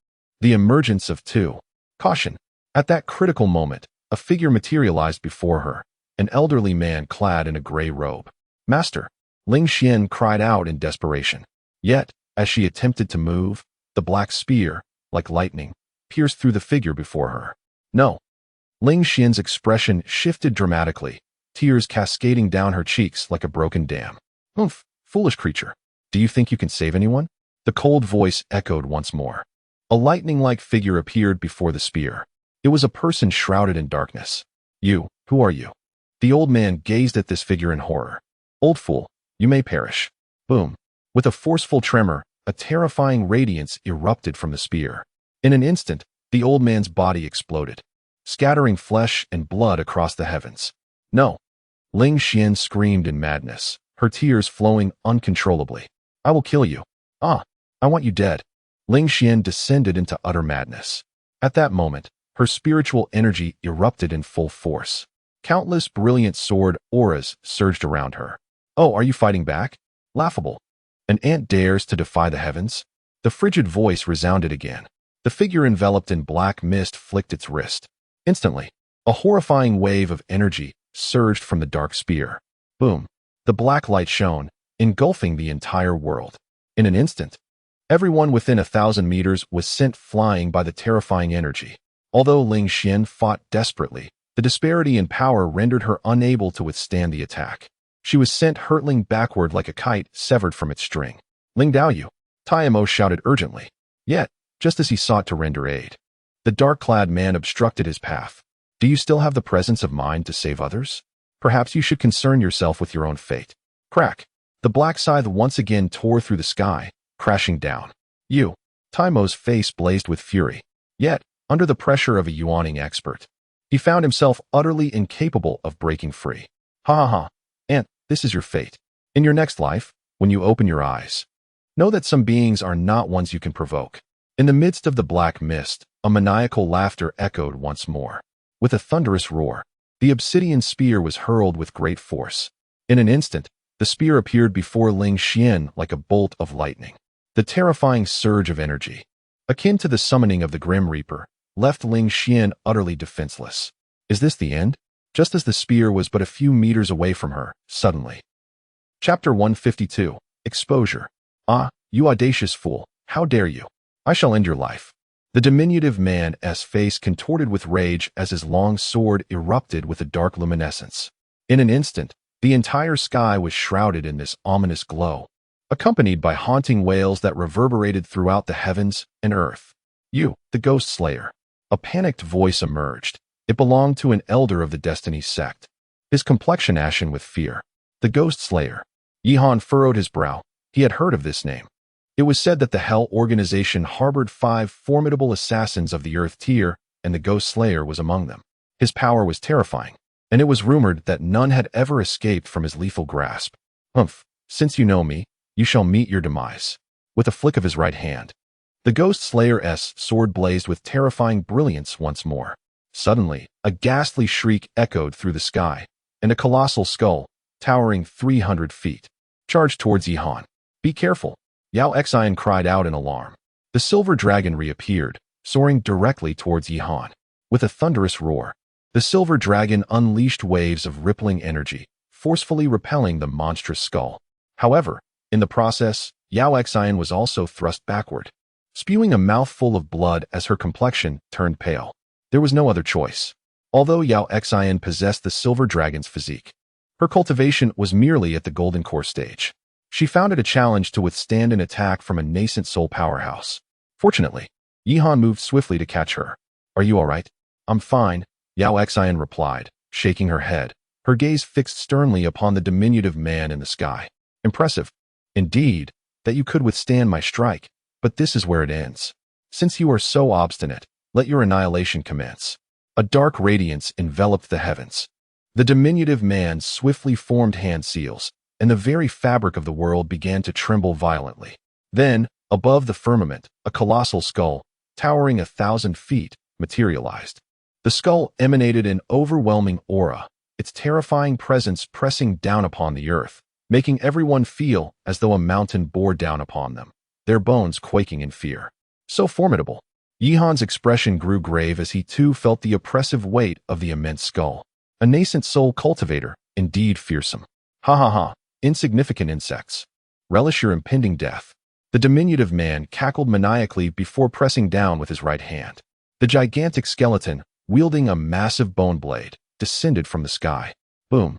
the emergence of two. Caution. At that critical moment, a figure materialized before her, an elderly man clad in a gray robe. Master, Ling Xian cried out in desperation. Yet, as she attempted to move, the black spear, like lightning, pierced through the figure before her. No. Ling Xian's expression shifted dramatically, tears cascading down her cheeks like a broken dam. Humph, foolish creature. Do you think you can save anyone? The cold voice echoed once more. A lightning-like figure appeared before the spear. It was a person shrouded in darkness. You, who are you? The old man gazed at this figure in horror. Old fool, you may perish. Boom. With a forceful tremor, a terrifying radiance erupted from the spear. In an instant, the old man's body exploded, scattering flesh and blood across the heavens. No. Ling Xian screamed in madness, her tears flowing uncontrollably. I will kill you. Ah, I want you dead. Ling Xian descended into utter madness. At that moment, her spiritual energy erupted in full force. Countless brilliant sword auras surged around her. Oh, are you fighting back? Laughable. An ant dares to defy the heavens? The frigid voice resounded again. The figure enveloped in black mist flicked its wrist. Instantly, a horrifying wave of energy surged from the dark spear. Boom. The black light shone, engulfing the entire world. In an instant, everyone within 1,000 meters was sent flying by the terrifying energy. Although Ling Xian fought desperately, the disparity in power rendered her unable to withstand the attack. She was sent hurtling backward like a kite severed from its string. Ling Daoyu, Tai Mo shouted urgently. Yet, just as he sought to render aid, the dark-clad man obstructed his path. Do you still have the presence of mind to save others? Perhaps you should concern yourself with your own fate. Crack. The black scythe once again tore through the sky, crashing down. You. Tai Mo's face blazed with fury. Yet, under the pressure of a Yuaning expert, he found himself utterly incapable of breaking free. Ha ha ha. Ant, this is your fate. In your next life, when you open your eyes, know that some beings are not ones you can provoke. In the midst of the black mist, a maniacal laughter echoed once more. With a thunderous roar, The obsidian spear was hurled with great force. In an instant, the spear appeared before Ling Xian like a bolt of lightning. The terrifying surge of energy, akin to the summoning of the Grim Reaper, left Ling Xian utterly defenseless. Is this the end? Just as the spear was but a few meters away from her, suddenly. Chapter 152. Exposure. Ah, you audacious fool, how dare you? I shall end your life. The diminutive man's face contorted with rage as his long sword erupted with a dark luminescence. In an instant, the entire sky was shrouded in this ominous glow, accompanied by haunting wails that reverberated throughout the heavens and earth. You, the Ghost Slayer. A panicked voice emerged. It belonged to an elder of the Destiny sect, his complexion ashen with fear. The Ghost Slayer. Yihan furrowed his brow. He had heard of this name. It was said that the Hell organization harbored 5 formidable assassins of the Earth tier, and the Ghost Slayer was among them. His power was terrifying, and it was rumored that none had ever escaped from his lethal grasp. Humph, since you know me, you shall meet your demise. With a flick of his right hand, the Ghost Slayer's sword blazed with terrifying brilliance once more. Suddenly, a ghastly shriek echoed through the sky, and a colossal skull, towering 300 feet, charged towards Yihan. Be careful! Yao Xian cried out in alarm. The silver dragon reappeared, soaring directly towards Yihan. With a thunderous roar, the silver dragon unleashed waves of rippling energy, forcefully repelling the monstrous skull. However, in the process, Yao Xian was also thrust backward, spewing a mouthful of blood as her complexion turned pale. There was no other choice. Although Yao Xian possessed the silver dragon's physique, her cultivation was merely at the golden core stage. She found it a challenge to withstand an attack from a nascent soul powerhouse. Fortunately, Yihan moved swiftly to catch her. Are you all right? I'm fine, Yao Xian replied, shaking her head, her gaze fixed sternly upon the diminutive man in the sky. Impressive, indeed, that you could withstand my strike, but this is where it ends. Since you are so obstinate, let your annihilation commence. A dark radiance enveloped the heavens. The diminutive man swiftly formed hand seals, and the very fabric of the world began to tremble violently. Then, above the firmament, a colossal skull, towering 1,000 feet, materialized. The skull emanated an overwhelming aura, its terrifying presence pressing down upon the earth, making everyone feel as though a mountain bore down upon them, their bones quaking in fear. So formidable. Yihan's expression grew grave as he too felt the oppressive weight of the immense skull. A nascent soul cultivator, indeed fearsome. Ha ha ha. Insignificant insects. Relish your impending death. The diminutive man cackled maniacally before pressing down with his right hand. The gigantic skeleton, wielding a massive bone blade, descended from the sky. Boom.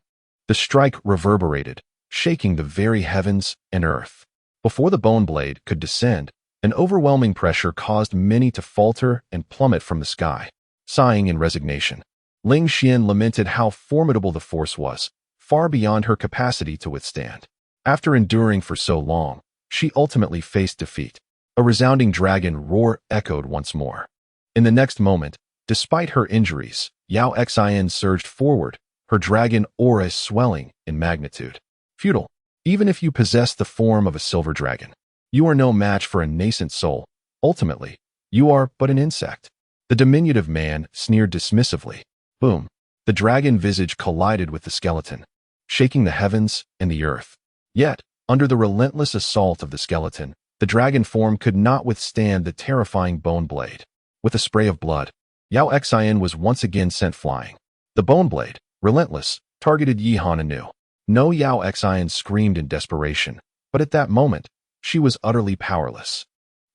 The strike reverberated, shaking the very heavens and earth. Before the bone blade could descend, an overwhelming pressure caused many to falter and plummet from the sky. Sighing in resignation, Ling Xian lamented how formidable the force was, far beyond her capacity to withstand. After enduring for so long, she ultimately faced defeat. A resounding dragon roar echoed once more. In the next moment, despite her injuries, Yao Xian surged forward, her dragon aura swelling in magnitude. Futile. Even if you possess the form of a silver dragon, you are no match for a nascent soul. Ultimately, you are but an insect. The diminutive man sneered dismissively. Boom. The dragon visage collided with the skeleton, shaking the heavens and the earth. Yet, under the relentless assault of the skeleton, the dragon form could not withstand the terrifying bone blade. With a spray of blood, Yao Xian was once again sent flying. The bone blade, relentless, targeted Yihan anew. No, Yao Xian screamed in desperation, but at that moment, she was utterly powerless.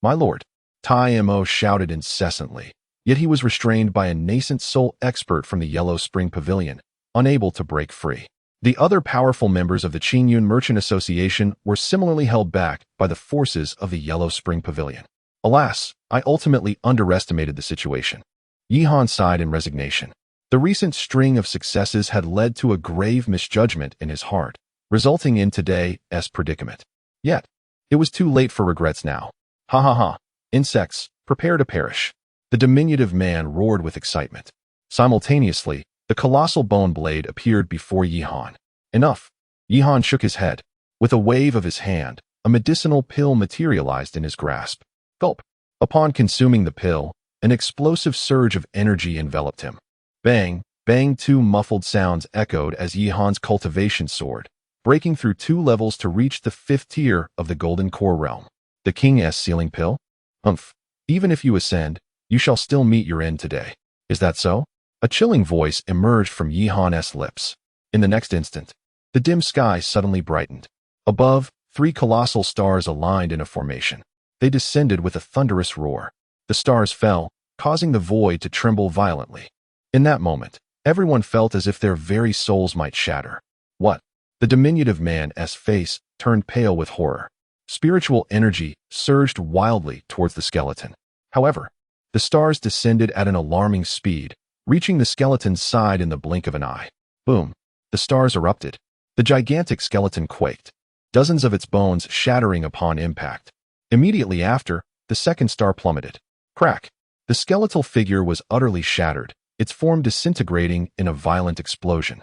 My lord, Tai Mo shouted incessantly, yet he was restrained by a nascent soul expert from the Yellow Spring Pavilion, unable to break free. The other powerful members of the Qingyun Merchant Association were similarly held back by the forces of the Yellow Spring Pavilion. Alas, I ultimately underestimated the situation. Yihan sighed in resignation. The recent string of successes had led to a grave misjudgment in his heart, resulting in today's predicament. Yet, it was too late for regrets now. Ha ha ha. Insects, prepare to perish. The diminutive man roared with excitement. Simultaneously, the colossal bone blade appeared before Yihan. Enough. Yihan shook his head. With a wave of his hand, a medicinal pill materialized in his grasp. Gulp. Upon consuming the pill, an explosive surge of energy enveloped him. Bang, Bang, two muffled sounds echoed as Yihan's cultivation soared, breaking through 2 levels to reach the 5th tier of the Golden Core realm. The King's sealing pill? Humph. Even if you ascend, you shall still meet your end today. Is that so? A chilling voice emerged from Yihan's lips. In the next instant, the dim sky suddenly brightened. Above, 3 colossal stars aligned in a formation. They descended with a thunderous roar. The stars fell, causing the void to tremble violently. In that moment, everyone felt as if their very souls might shatter. What? The diminutive man's face turned pale with horror. Spiritual energy surged wildly towards the skeleton. However, the stars descended at an alarming speed, reaching the skeleton's side in the blink of an eye. Boom! The stars erupted. The gigantic skeleton quaked, dozens of its bones shattering upon impact. Immediately after, the second star plummeted. Crack! The skeletal figure was utterly shattered, its form disintegrating in a violent explosion.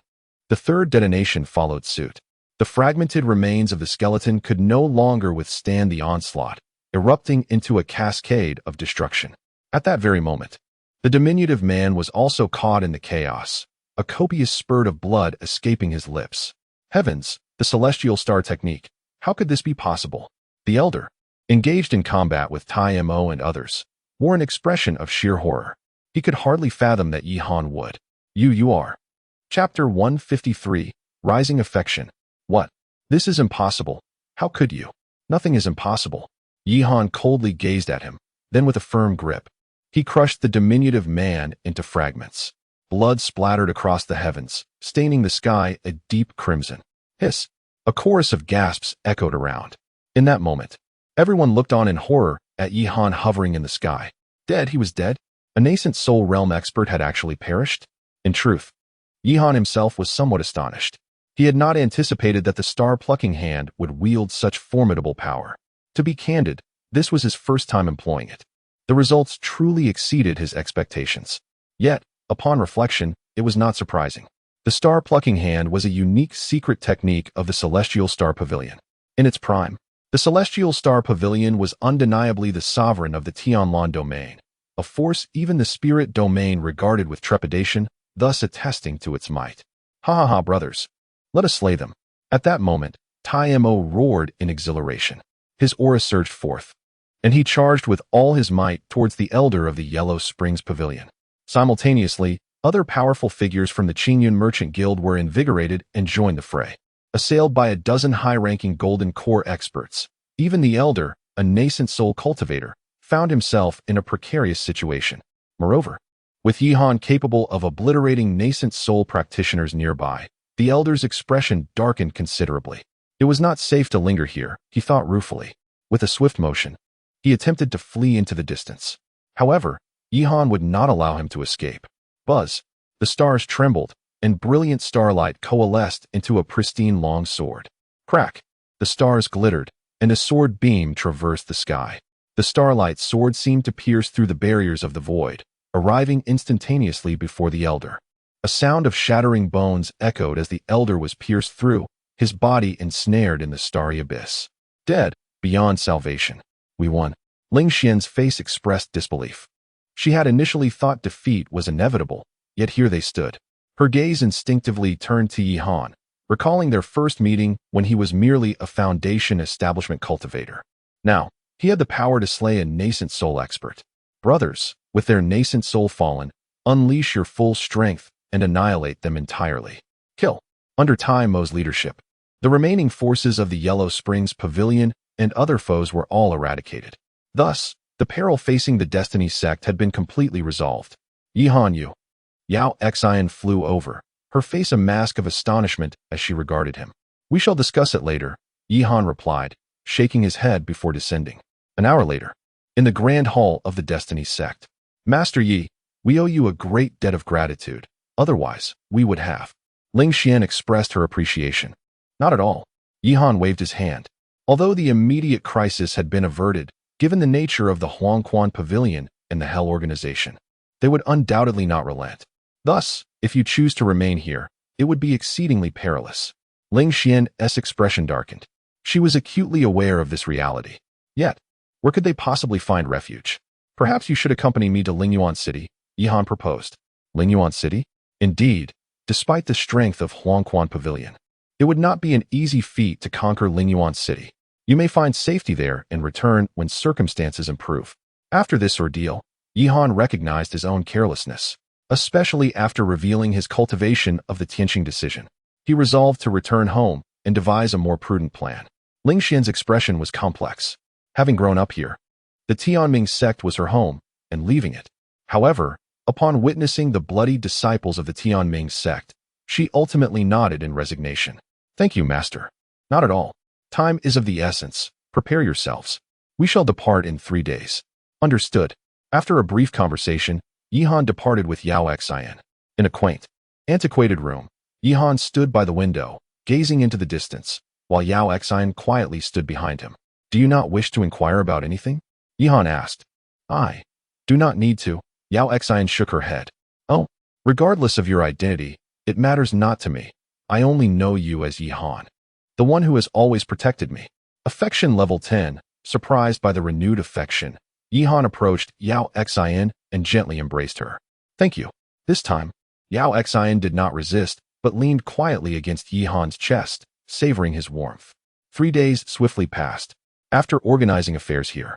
The third detonation followed suit. The fragmented remains of the skeleton could no longer withstand the onslaught, erupting into a cascade of destruction. At that very moment, the diminutive man was also caught in the chaos, a copious spurt of blood escaping his lips. Heavens, the celestial star technique. How could this be possible? The elder, engaged in combat with Tai Mo and others, wore an expression of sheer horror. He could hardly fathom that Yihan would. You are. Chapter 153, Rising Affection. What? This is impossible. How could you? Nothing is impossible. Yihan coldly gazed at him, then with a firm grip, he crushed the diminutive man into fragments. Blood splattered across the heavens, staining the sky a deep crimson. Hiss! A chorus of gasps echoed around. In that moment, everyone looked on in horror at Yihan hovering in the sky. Dead, he was dead? A nascent soul realm expert had actually perished? In truth, Yihan himself was somewhat astonished. He had not anticipated that the star-plucking hand would wield such formidable power. To be candid, this was his first time employing it. The results truly exceeded his expectations. Yet, upon reflection, it was not surprising. The star-plucking hand was a unique secret technique of the Celestial Star Pavilion. In its prime, the Celestial Star Pavilion was undeniably the sovereign of the Tianlan domain, a force even the spirit domain regarded with trepidation, thus attesting to its might. Ha ha ha, brothers! Let us slay them. At that moment, Tai Mo roared in exhilaration. His aura surged forth, and he charged with all his might towards the elder of the Yellow Springs Pavilion. Simultaneously, other powerful figures from the Qingyun Merchant Guild were invigorated and joined the fray. Assailed by a dozen high-ranking Golden Core experts, even the elder, a nascent soul cultivator, found himself in a precarious situation. Moreover, with Yihan capable of obliterating nascent soul practitioners nearby, the elder's expression darkened considerably. It was not safe to linger here, he thought ruefully. With a swift motion, he attempted to flee into the distance. However, Yihan would not allow him to escape. Buzz! The stars trembled, and brilliant starlight coalesced into a pristine long sword. Crack! The stars glittered, and a sword beam traversed the sky. The starlight sword seemed to pierce through the barriers of the void, arriving instantaneously before the elder. A sound of shattering bones echoed as the elder was pierced through, his body ensnared in the starry abyss. Dead, beyond salvation. We won. Ling Xian's face expressed disbelief. She had initially thought defeat was inevitable, yet here they stood. Her gaze instinctively turned to Yihan, recalling their first meeting when he was merely a foundation establishment cultivator. Now, he had the power to slay a nascent soul expert. Brothers, with their nascent soul fallen, unleash your full strength and annihilate them entirely. Kill. Under Tai Mo's leadership, the remaining forces of the Yellow Springs Pavilion and other foes were all eradicated. Thus, the peril facing the Destiny sect had been completely resolved. Yihan Yu. Yao Xian flew over, her face a mask of astonishment as she regarded him. We shall discuss it later, Yihan replied, shaking his head before descending. An hour later, in the grand hall of the Destiny sect. Master Yi, we owe you a great debt of gratitude, otherwise, we would have. Ling Xian expressed her appreciation. Not at all. Yihan waved his hand. Although the immediate crisis had been averted, given the nature of the Huangquan Pavilion and the Hell Organization, they would undoubtedly not relent. Thus, if you choose to remain here, it would be exceedingly perilous. Ling Xian's expression darkened. She was acutely aware of this reality. Yet, where could they possibly find refuge? Perhaps you should accompany me to Lingyuan City, Yihan proposed. Lingyuan City? Indeed, despite the strength of Huangquan Pavilion, it would not be an easy feat to conquer Lingyuan City. You may find safety there and return when circumstances improve. After this ordeal, Yihan recognized his own carelessness, especially after revealing his cultivation of the Tianqing decision. He resolved to return home and devise a more prudent plan. Ling Xian's expression was complex. Having grown up here, the Tianming sect was her home, and leaving it. However, upon witnessing the bloody disciples of the Tianming sect, she ultimately nodded in resignation. Thank you, master. Not at all. Time is of the essence. Prepare yourselves. We shall depart in 3 days. Understood. After a brief conversation, Yihan departed with Yao Xian. In a quaint, antiquated room, Yihan stood by the window, gazing into the distance, while Yao Xian quietly stood behind him. Do you not wish to inquire about anything? Yihan asked. I do not need to. Yao Xian shook her head. Oh, regardless of your identity, it matters not to me. I only know you as Yihan, the one who has always protected me. Affection level 10, surprised by the renewed affection, Yihan approached Yao Xian and gently embraced her. Thank you. This time, Yao Xian did not resist, but leaned quietly against Yihan's chest, savoring his warmth. 3 days swiftly passed. After organizing affairs here,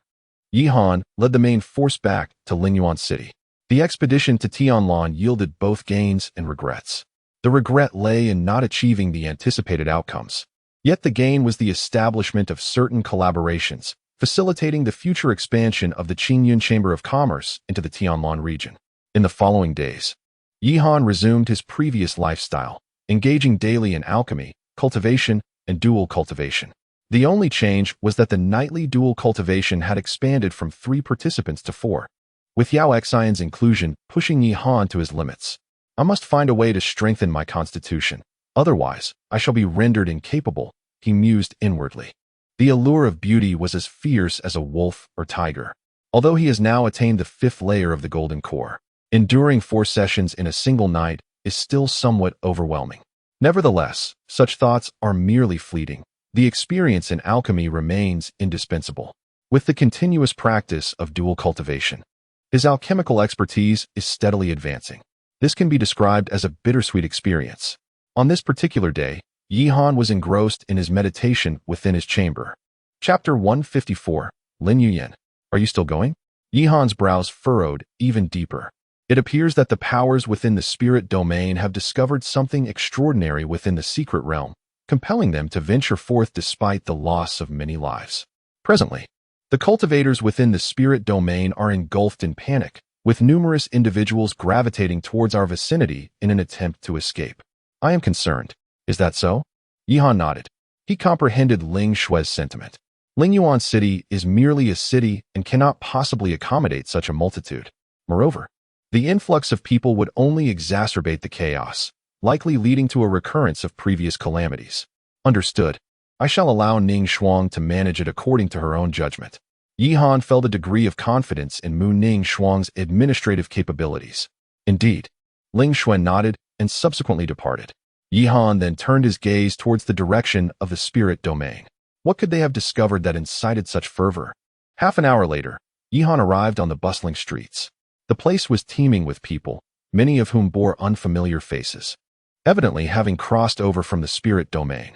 Yihan led the main force back to Lingyuan City. The expedition to Tianlan yielded both gains and regrets. The regret lay in not achieving the anticipated outcomes. Yet the gain was the establishment of certain collaborations, facilitating the future expansion of the Qingyun Chamber of Commerce into the Tianlan region. In the following days, Yihan resumed his previous lifestyle, engaging daily in alchemy, cultivation, and dual cultivation. The only change was that the nightly dual cultivation had expanded from 3 participants to 4, with Yao Xian's inclusion pushing Yihan to his limits. I must find a way to strengthen my constitution, otherwise I shall be rendered incapable, he mused inwardly. The allure of beauty was as fierce as a wolf or tiger. Although he has now attained the 5th layer of the golden core, enduring 4 sessions in a single night is still somewhat overwhelming. Nevertheless, such thoughts are merely fleeting. The experience in alchemy remains indispensable. With the continuous practice of dual cultivation, his alchemical expertise is steadily advancing. This can be described as a bittersweet experience. On this particular day, Yihan was engrossed in his meditation within his chamber. Chapter 154, Lin Yuyan. Are you still going? Yihan's brows furrowed even deeper. It appears that the powers within the spirit domain have discovered something extraordinary within the secret realm, compelling them to venture forth despite the loss of many lives. Presently, the cultivators within the spirit domain are engulfed in panic, with numerous individuals gravitating towards our vicinity in an attempt to escape. I am concerned. Is that so? Yihan nodded. He comprehended Ling Shui's sentiment. Lingyuan City is merely a city and cannot possibly accommodate such a multitude. Moreover, the influx of people would only exacerbate the chaos, likely leading to a recurrence of previous calamities. Understood. I shall allow Ning Shuang to manage it according to her own judgment. Yihan felt a degree of confidence in Mu Ning Shuang's administrative capabilities. Indeed, Ling Shuan nodded and subsequently departed. Yihan then turned his gaze towards the direction of the spirit domain. What could they have discovered that incited such fervor? Half an hour later, Yihan arrived on the bustling streets. The place was teeming with people, many of whom bore unfamiliar faces, evidently having crossed over from the spirit domain.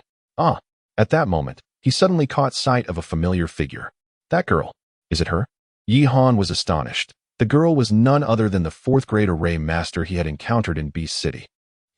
At that moment, he suddenly caught sight of a familiar figure. That girl. Is it her? Yihan was astonished. The girl was none other than the 4th grade array master he had encountered in Beast City.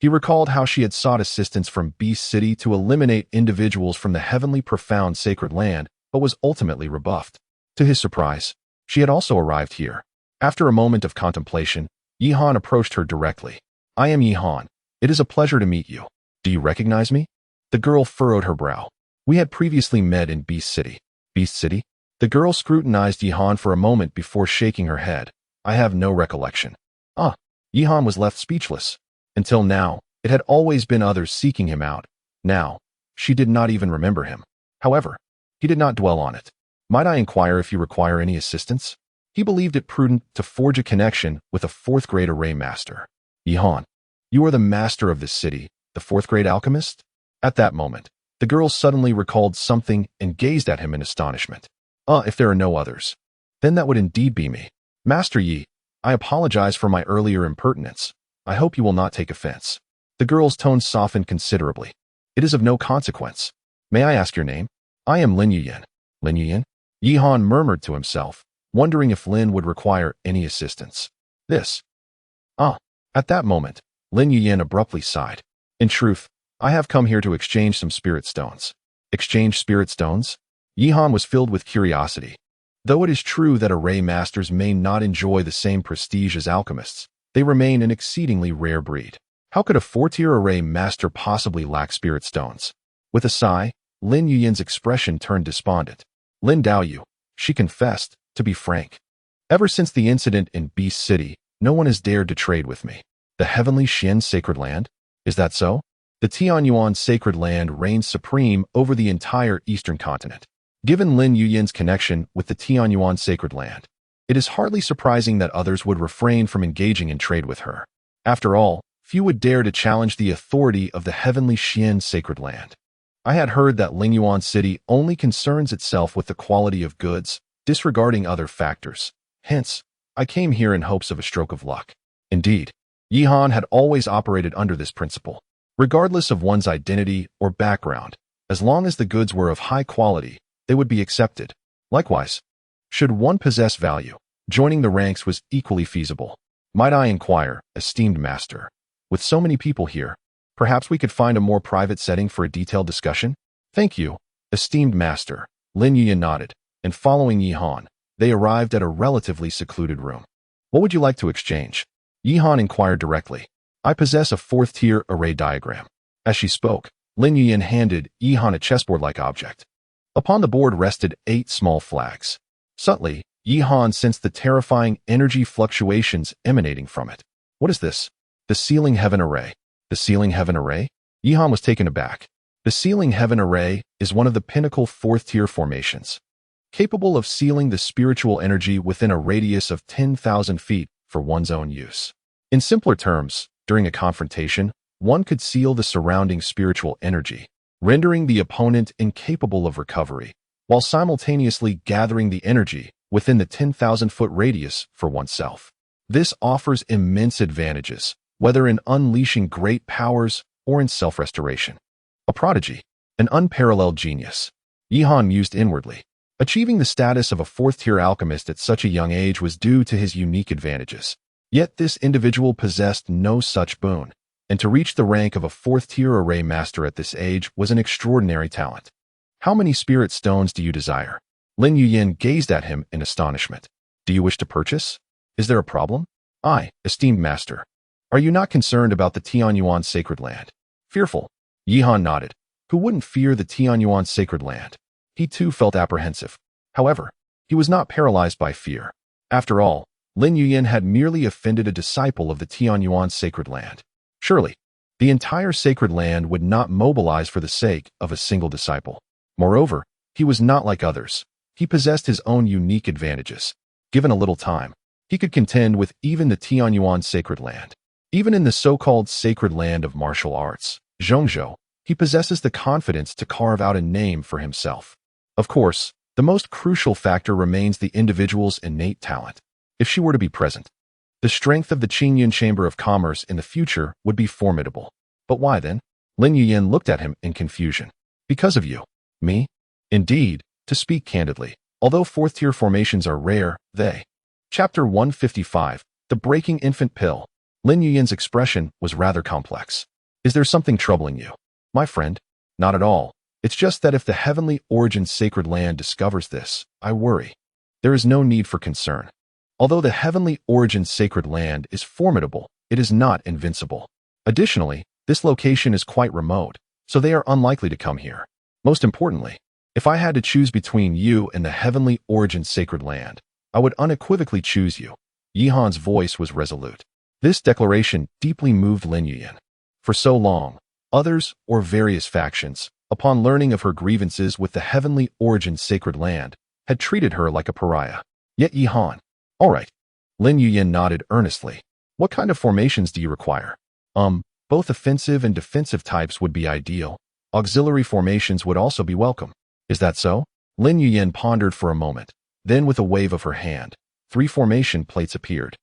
He recalled how she had sought assistance from Beast City to eliminate individuals from the heavenly profound sacred land, but was ultimately rebuffed. To his surprise, she had also arrived here. After a moment of contemplation, Yihan approached her directly. I am Yihan. It is a pleasure to meet you. Do you recognize me? The girl furrowed her brow. We had previously met in Beast City. Beast City? The girl scrutinized Yihan for a moment before shaking her head. I have no recollection. Yihan was left speechless. Until now, it had always been others seeking him out. Now, she did not even remember him. However, he did not dwell on it. Might I inquire if you require any assistance? He believed it prudent to forge a connection with a 4th grade array master. Yihan, you are the master of this city, the 4th grade alchemist? At that moment, the girl suddenly recalled something and gazed at him in astonishment. If there are no others, then that would indeed be me. Master Yi, I apologize for my earlier impertinence. I hope you will not take offense. The girl's tone softened considerably. It is of no consequence. May I ask your name? I am Lin Yuyan. Lin Yuyan? Yihan murmured to himself, wondering if Lin would require any assistance. This. Ah. At that moment, Lin Yuyan abruptly sighed. In truth, I have come here to exchange some spirit stones. Exchange spirit stones? Yihan was filled with curiosity. Though it is true that array masters may not enjoy the same prestige as alchemists, they remain an exceedingly rare breed. How could a 4-tier array master possibly lack spirit stones? With a sigh, Lin Yuyan's expression turned despondent. Lin Daoyu, she confessed, to be frank. Ever since the incident in Beast City, no one has dared to trade with me. The heavenly Xian sacred land? Is that so? The Tianyuan sacred land reigns supreme over the entire eastern continent. Given Lin Yuyan's connection with the Tianyuan sacred land, it is hardly surprising that others would refrain from engaging in trade with her. After all, few would dare to challenge the authority of the heavenly Xian sacred land. I had heard that Lingyuan City only concerns itself with the quality of goods, disregarding other factors. Hence, I came here in hopes of a stroke of luck. Indeed, Yihan had always operated under this principle. Regardless of one's identity or background, as long as the goods were of high quality, they would be accepted. Likewise, should one possess value, joining the ranks was equally feasible. Might I inquire, esteemed master? With so many people here, perhaps we could find a more private setting for a detailed discussion? Thank you, esteemed master. Lin Yuyan nodded, and following Yihan, they arrived at a relatively secluded room. What would you like to exchange? Yihan inquired directly. I possess a 4th-tier array diagram. As she spoke, Lin Yuyan handed Yihan a chessboard-like object. Upon the board rested 8 small flags. Subtly, Yihan sensed the terrifying energy fluctuations emanating from it. What is this? The Sealing Heaven Array. The Sealing Heaven Array? Yihan was taken aback. The Sealing Heaven Array is one of the pinnacle 4th-tier formations, capable of sealing the spiritual energy within a radius of 10,000 feet for one's own use. In simpler terms, during a confrontation, one could seal the surrounding spiritual energy, rendering the opponent incapable of recovery, while simultaneously gathering the energy within the 10,000-foot radius for oneself. This offers immense advantages, whether in unleashing great powers or in self-restoration. A prodigy, an unparalleled genius. Yihan mused inwardly. Achieving the status of a 4th-tier alchemist at such a young age was due to his unique advantages. Yet this individual possessed no such boon, and to reach the rank of a 4th-tier array master at this age was an extraordinary talent. How many spirit stones do you desire? Lin Yuyan gazed at him in astonishment. Do you wish to purchase? Is there a problem? I, esteemed master. Are you not concerned about the Tianyuan sacred land? Fearful. Yihan nodded. Who wouldn't fear the Tianyuan sacred land? He too felt apprehensive. However, he was not paralyzed by fear. After all, Lin Yuyan had merely offended a disciple of the Tianyuan sacred land. Surely, the entire sacred land would not mobilize for the sake of a single disciple. Moreover, he was not like others. He possessed his own unique advantages. Given a little time, he could contend with even the Tianyuan sacred land. Even in the so-called sacred land of martial arts, Zhongzhou, he possesses the confidence to carve out a name for himself. Of course, the most crucial factor remains the individual's innate talent. If she were to be present, the strength of the Qingyun Chamber of Commerce in the future would be formidable. But why then? Lin Yuyan looked at him in confusion. Because of you. Me? Indeed, to speak candidly, although 4th-tier formations are rare, they. Chapter 155, The Breaking Infant Pill. Lin Yuyan's expression was rather complex. Is there something troubling you? My friend? Not at all. It's just that if the heavenly origin sacred land discovers this, I worry. There is no need for concern. Although the heavenly origin sacred land is formidable, it is not invincible. Additionally, this location is quite remote, so they are unlikely to come here. Most importantly, if I had to choose between you and the heavenly origin sacred land, I would unequivocally choose you. Yihan's voice was resolute. This declaration deeply moved Lin Yuyan. For so long, others, or various factions, upon learning of her grievances with the heavenly origin sacred land, had treated her like a pariah. Yet Yihan. All right. Lin Yuyan nodded earnestly. What kind of formations do you require? Both offensive and defensive types would be ideal. Auxiliary formations would also be welcome. Is that so? Lin Yuyan pondered for a moment. Then with a wave of her hand, 3 formation plates appeared.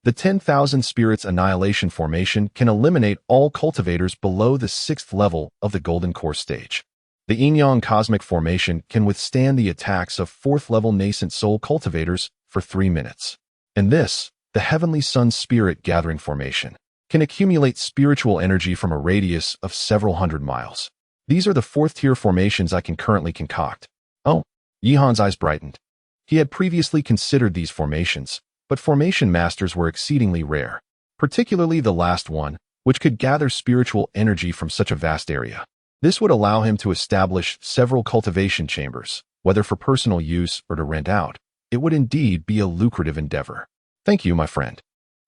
The 10,000 Spirits Annihilation formation can eliminate all cultivators below the 6th level of the Golden Core stage. The Yin-Yang Cosmic Formation can withstand the attacks of 4th level Nascent Soul cultivators for 3 minutes. And this, the Heavenly Sun Spirit Gathering Formation, can accumulate spiritual energy from a radius of several hundred miles. These are the 4th-tier formations I can currently concoct. Oh, Yihan's eyes brightened. He had previously considered these formations, but formation masters were exceedingly rare, particularly the last one, which could gather spiritual energy from such a vast area. This would allow him to establish several cultivation chambers, whether for personal use or to rent out. It would indeed be a lucrative endeavor. Thank you, my friend.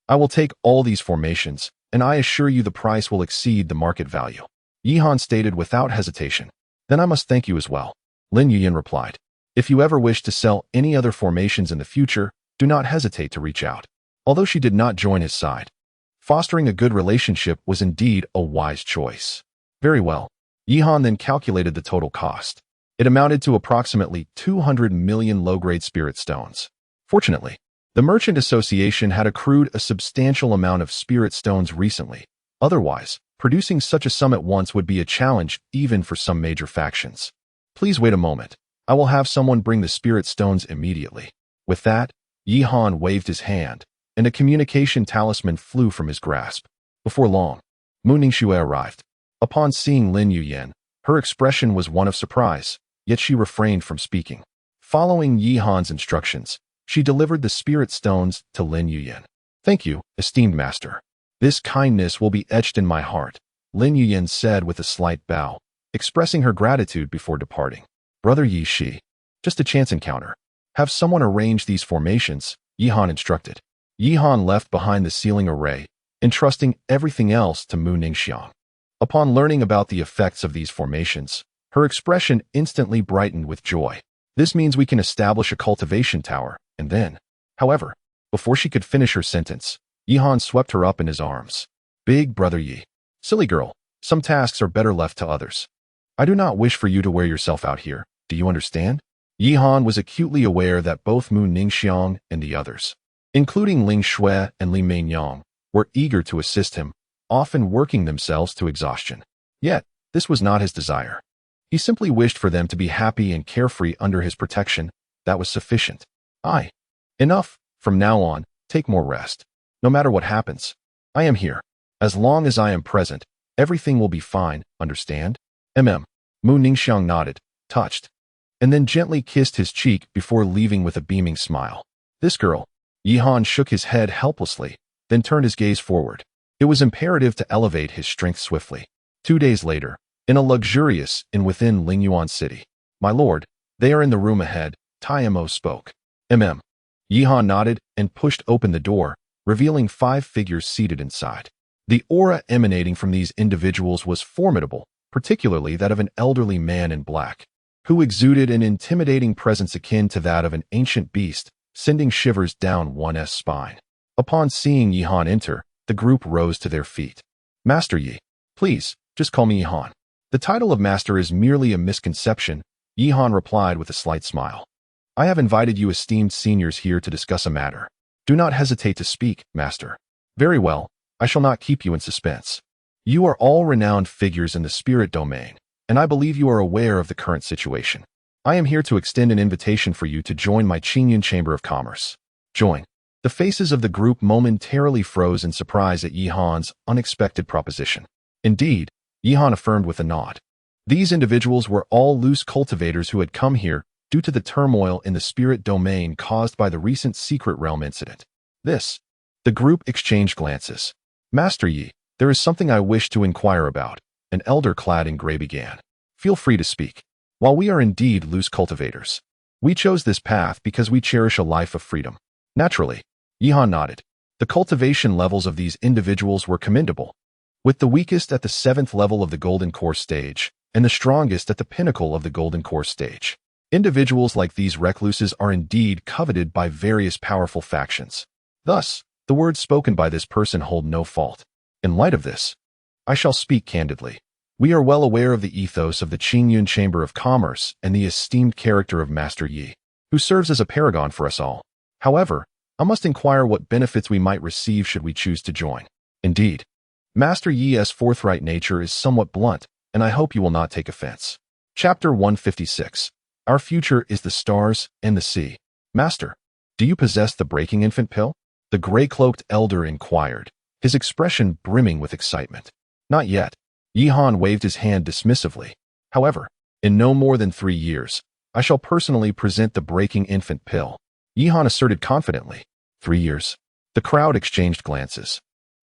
I will take all these formations, and I assure you the price will exceed the market value. Yihan stated without hesitation. Then I must thank you as well. Lin Yuyan replied. If you ever wish to sell any other formations in the future, do not hesitate to reach out. Although she did not join his side, fostering a good relationship was indeed a wise choice. Very well. Yihan then calculated the total cost. It amounted to approximately 200 million low-grade spirit stones. Fortunately, the Merchant Association had accrued a substantial amount of spirit stones recently. Otherwise, producing such a sum at once would be a challenge even for some major factions. Please wait a moment. I will have someone bring the spirit stones immediately. With that, Yihan waved his hand, and a communication talisman flew from his grasp. Before long, Mu Ningxue arrived. Upon seeing Lin Yuyan, her expression was one of surprise, yet she refrained from speaking. Following Yihan's instructions, she delivered the spirit stones to Lin Yuyan. Thank you, esteemed master. This kindness will be etched in my heart, Lin Yuyan said with a slight bow, expressing her gratitude before departing. Brother Yi Shi, just a chance encounter. Have someone arrange these formations, Yihan instructed. Yihan left behind the sealing array, entrusting everything else to Mu Ningxiang. Upon learning about the effects of these formations, her expression instantly brightened with joy. This means we can establish a cultivation tower, and then, however, before she could finish her sentence, Yihan swept her up in his arms. Big brother Yi. Silly girl, some tasks are better left to others. I do not wish for you to wear yourself out here, do you understand? Yihan was acutely aware that both Mu Ningxiang and the others, including Ling Shui and Li Meinyang, were eager to assist him, often working themselves to exhaustion. Yet, this was not his desire. He simply wished for them to be happy and carefree under his protection. That was sufficient. Enough. From now on, take more rest. No matter what happens, I am here. As long as I am present, everything will be fine, understand? Mu Ningxiang nodded, touched, and then gently kissed his cheek before leaving with a beaming smile. This girl. Yihan shook his head helplessly, then turned his gaze forward. It was imperative to elevate his strength swiftly. 2 days later, in a luxurious inn within Lingyuan City. My lord, they are in the room ahead, Taimo spoke. Yihan nodded and pushed open the door, revealing 5 figures seated inside. The aura emanating from these individuals was formidable, particularly that of an elderly man in black, who exuded an intimidating presence akin to that of an ancient beast, sending shivers down one's spine. Upon seeing Yihan enter, the group rose to their feet. Master Yi. Please, just call me Yihan. The title of master is merely a misconception, Yihan replied with a slight smile. I have invited you esteemed seniors here to discuss a matter. Do not hesitate to speak, master. Very well, I shall not keep you in suspense. You are all renowned figures in the spirit domain, and I believe you are aware of the current situation. I am here to extend an invitation for you to join my Qingyun Chamber of Commerce. Join. The faces of the group momentarily froze in surprise at Yihan's unexpected proposition. Indeed, Yihan affirmed with a nod. These individuals were all loose cultivators who had come here due to the turmoil in the spirit domain caused by the recent Secret Realm incident. The group exchanged glances. Master Yi, there is something I wish to inquire about, an elder clad in gray began. Feel free to speak. While we are indeed loose cultivators, we chose this path because we cherish a life of freedom. Naturally, Yihan nodded. The cultivation levels of these individuals were commendable, with the weakest at the 7th level of the Golden Core stage, and the strongest at the pinnacle of the Golden Core stage. Individuals like these recluses are indeed coveted by various powerful factions. Thus, the words spoken by this person hold no fault. In light of this, I shall speak candidly. We are well aware of the ethos of the Qingyun Chamber of Commerce and the esteemed character of Master Yi, who serves as a paragon for us all. However, I must inquire what benefits we might receive should we choose to join. Indeed, Master Yi's forthright nature is somewhat blunt, and I hope you will not take offense. Chapter 156. Our future is the stars and the sea. Master, do you possess the breaking infant pill? The gray-cloaked elder inquired, his expression brimming with excitement. Not yet. Yihan waved his hand dismissively. However, in no more than 3 years, I shall personally present the breaking infant pill. Yihan asserted confidently. 3 years. The crowd exchanged glances,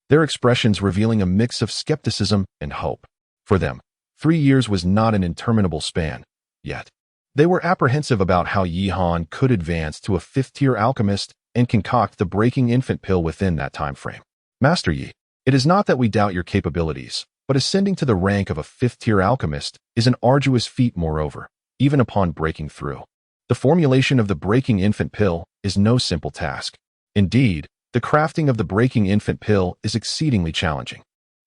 their expressions revealing a mix of skepticism and hope. For them, 3 years was not an interminable span, yet. They were apprehensive about how Yihan could advance to a 5th-tier alchemist and concoct the breaking infant pill within that time frame. Master Yi, it is not that we doubt your capabilities, but ascending to the rank of a 5th-tier alchemist is an arduous feat moreover, even upon breaking through. The formulation of the breaking infant pill is no simple task. Indeed, the crafting of the breaking infant pill is exceedingly challenging.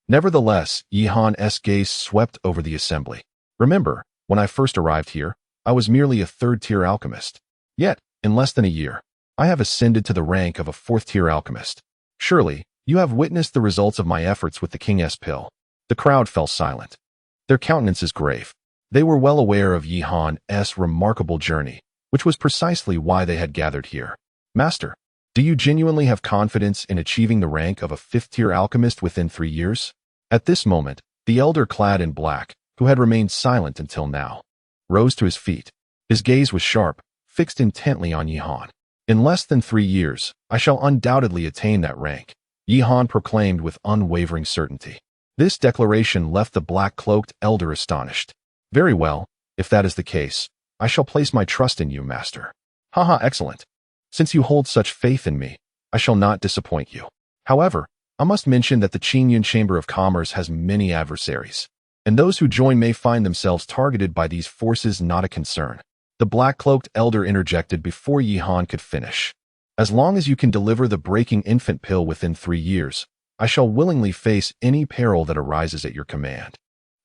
Nevertheless, Yihan's gaze swept over the assembly. Remember, when I first arrived here, I was merely a 3rd-tier alchemist. Yet, in less than a year, I have ascended to the rank of a 4th-tier alchemist. Surely, you have witnessed the results of my efforts with the King's pill. The crowd fell silent, their countenances grave. They were well aware of Yihan's remarkable journey, which was precisely why they had gathered here. Master, do you genuinely have confidence in achieving the rank of a 5th-tier alchemist within 3 years? At this moment, the elder clad in black, who had remained silent until now, rose to his feet. His gaze was sharp, fixed intently on Yihan. In less than 3 years, I shall undoubtedly attain that rank, Yihan proclaimed with unwavering certainty. This declaration left the black-cloaked elder astonished. Very well, if that is the case, I shall place my trust in you, Master. Haha, excellent. Since you hold such faith in me, I shall not disappoint you. However, I must mention that the Qingyun Chamber of Commerce has many adversaries, and those who join may find themselves targeted by these forces. Not a concern. The black-cloaked elder interjected before Yihan could finish. As long as you can deliver the breaking infant pill within 3 years, I shall willingly face any peril that arises at your command,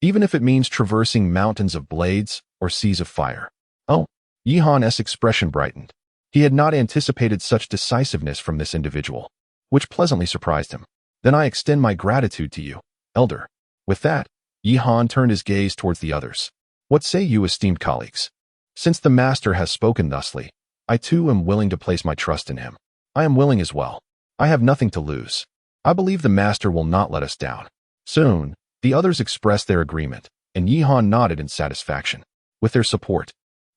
even if it means traversing mountains of blades or seas of fire. Oh, Yihan's expression brightened. He had not anticipated such decisiveness from this individual, which pleasantly surprised him. Then I extend my gratitude to you, elder. With that, Yihan turned his gaze towards the others. What say you, esteemed colleagues? Since the master has spoken thusly, I too am willing to place my trust in him. I am willing as well. I have nothing to lose. I believe the master will not let us down. Soon, the others expressed their agreement, and Yihan nodded in satisfaction. With their support,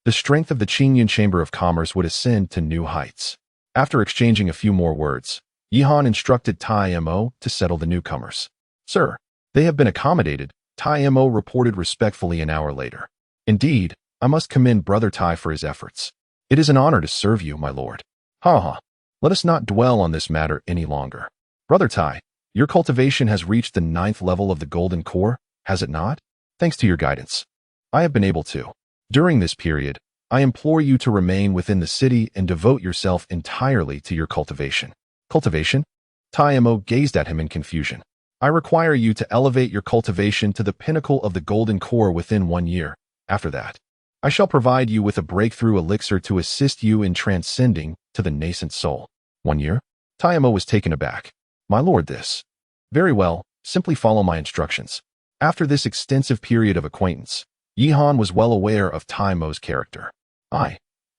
the strength of the Qingyun Chamber of Commerce would ascend to new heights. After exchanging a few more words, Yihan instructed Tai Mo to settle the newcomers. Sir, they have been accommodated, Tai Mo reported respectfully an hour later. Indeed, I must commend Brother Tai for his efforts. It is an honor to serve you, my lord. Let us not dwell on this matter any longer. Brother Tai, your cultivation has reached the 9th level of the golden core, has it not? Thanks to your guidance, I have been able to. During this period, I implore you to remain within the city and devote yourself entirely to your cultivation. Cultivation? Tai Mo gazed at him in confusion. I require you to elevate your cultivation to the pinnacle of the golden core within 1 year. After that, I shall provide you with a breakthrough elixir to assist you in transcending to the nascent soul. 1 year? Tai Mo was taken aback. My lord, this. Very well, simply follow my instructions. After this extensive period of acquaintance, Yihan was well aware of Tai Mo's character.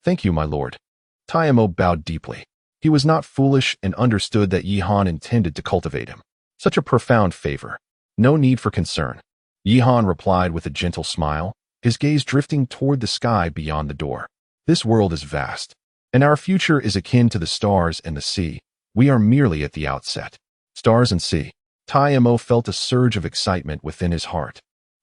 Thank you, my lord. Tai Mo bowed deeply. He was not foolish and understood that Yihan intended to cultivate him. Such a profound favor. No need for concern. Yihan replied with a gentle smile, his gaze drifting toward the sky beyond the door. This world is vast, and our future is akin to the stars and the sea. We are merely at the outset. Stars and sea. Tai Mo felt a surge of excitement within his heart,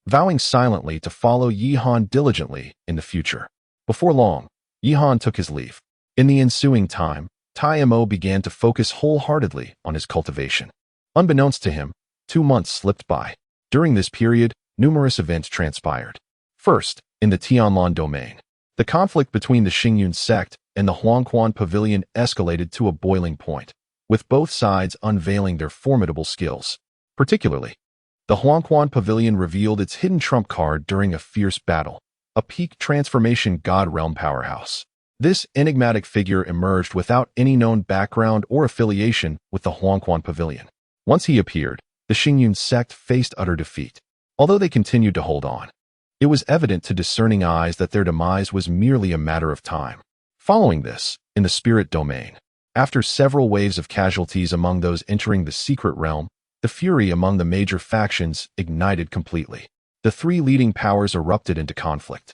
vowing silently to follow Yihan diligently in the future. Before long, Yihan took his leave. In the ensuing time, Tai Mo began to focus wholeheartedly on his cultivation. Unbeknownst to him, 2 months slipped by. During this period, numerous events transpired. First, in the Tianlan domain, the conflict between the Xingyun sect and the Huangquan Pavilion escalated to a boiling point, with both sides unveiling their formidable skills. Particularly, the Huangquan Pavilion revealed its hidden trump card during a fierce battle, a peak transformation god realm powerhouse. This enigmatic figure emerged without any known background or affiliation with the Huangquan Pavilion. Once he appeared, the Xingyun sect faced utter defeat. Although they continued to hold on, it was evident to discerning eyes that their demise was merely a matter of time. Following this, in the spirit domain, after several waves of casualties among those entering the secret realm, the fury among the major factions ignited completely. The three leading powers erupted into conflict,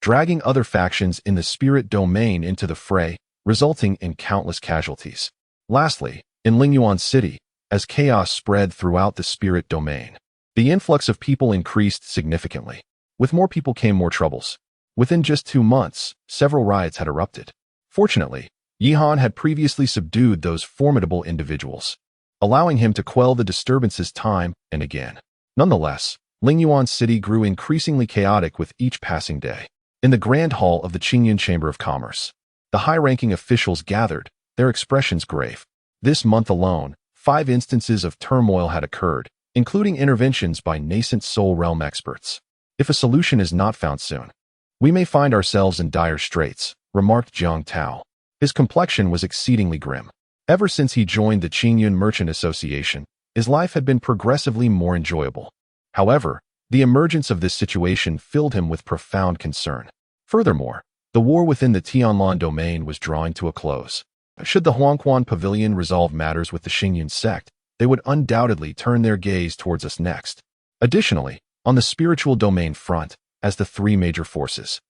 dragging other factions in the spirit domain into the fray, resulting in countless casualties. Lastly, in Lingyuan City, as chaos spread throughout the spirit domain, the influx of people increased significantly. With more people came more troubles. Within just 2 months, several riots had erupted. Fortunately, Yihan had previously subdued those formidable individuals, allowing him to quell the disturbances time and again. Nonetheless, Lingyuan City grew increasingly chaotic with each passing day. In the Grand Hall of the Qingyun Chamber of Commerce, the high-ranking officials gathered, their expressions grave. This month alone, 5 instances of turmoil had occurred, including interventions by nascent soul realm experts. If a solution is not found soon, we may find ourselves in dire straits, remarked Jiang Tao. His complexion was exceedingly grim. Ever since he joined the Qingyun Merchant Association, his life had been progressively more enjoyable. However, the emergence of this situation filled him with profound concern. Furthermore, the war within the Tianlan domain was drawing to a close. Should the Huangquan Pavilion resolve matters with the Xingyun sect, they would undoubtedly turn their gaze towards us next. Additionally, on the spiritual domain front, as the 3 major forces.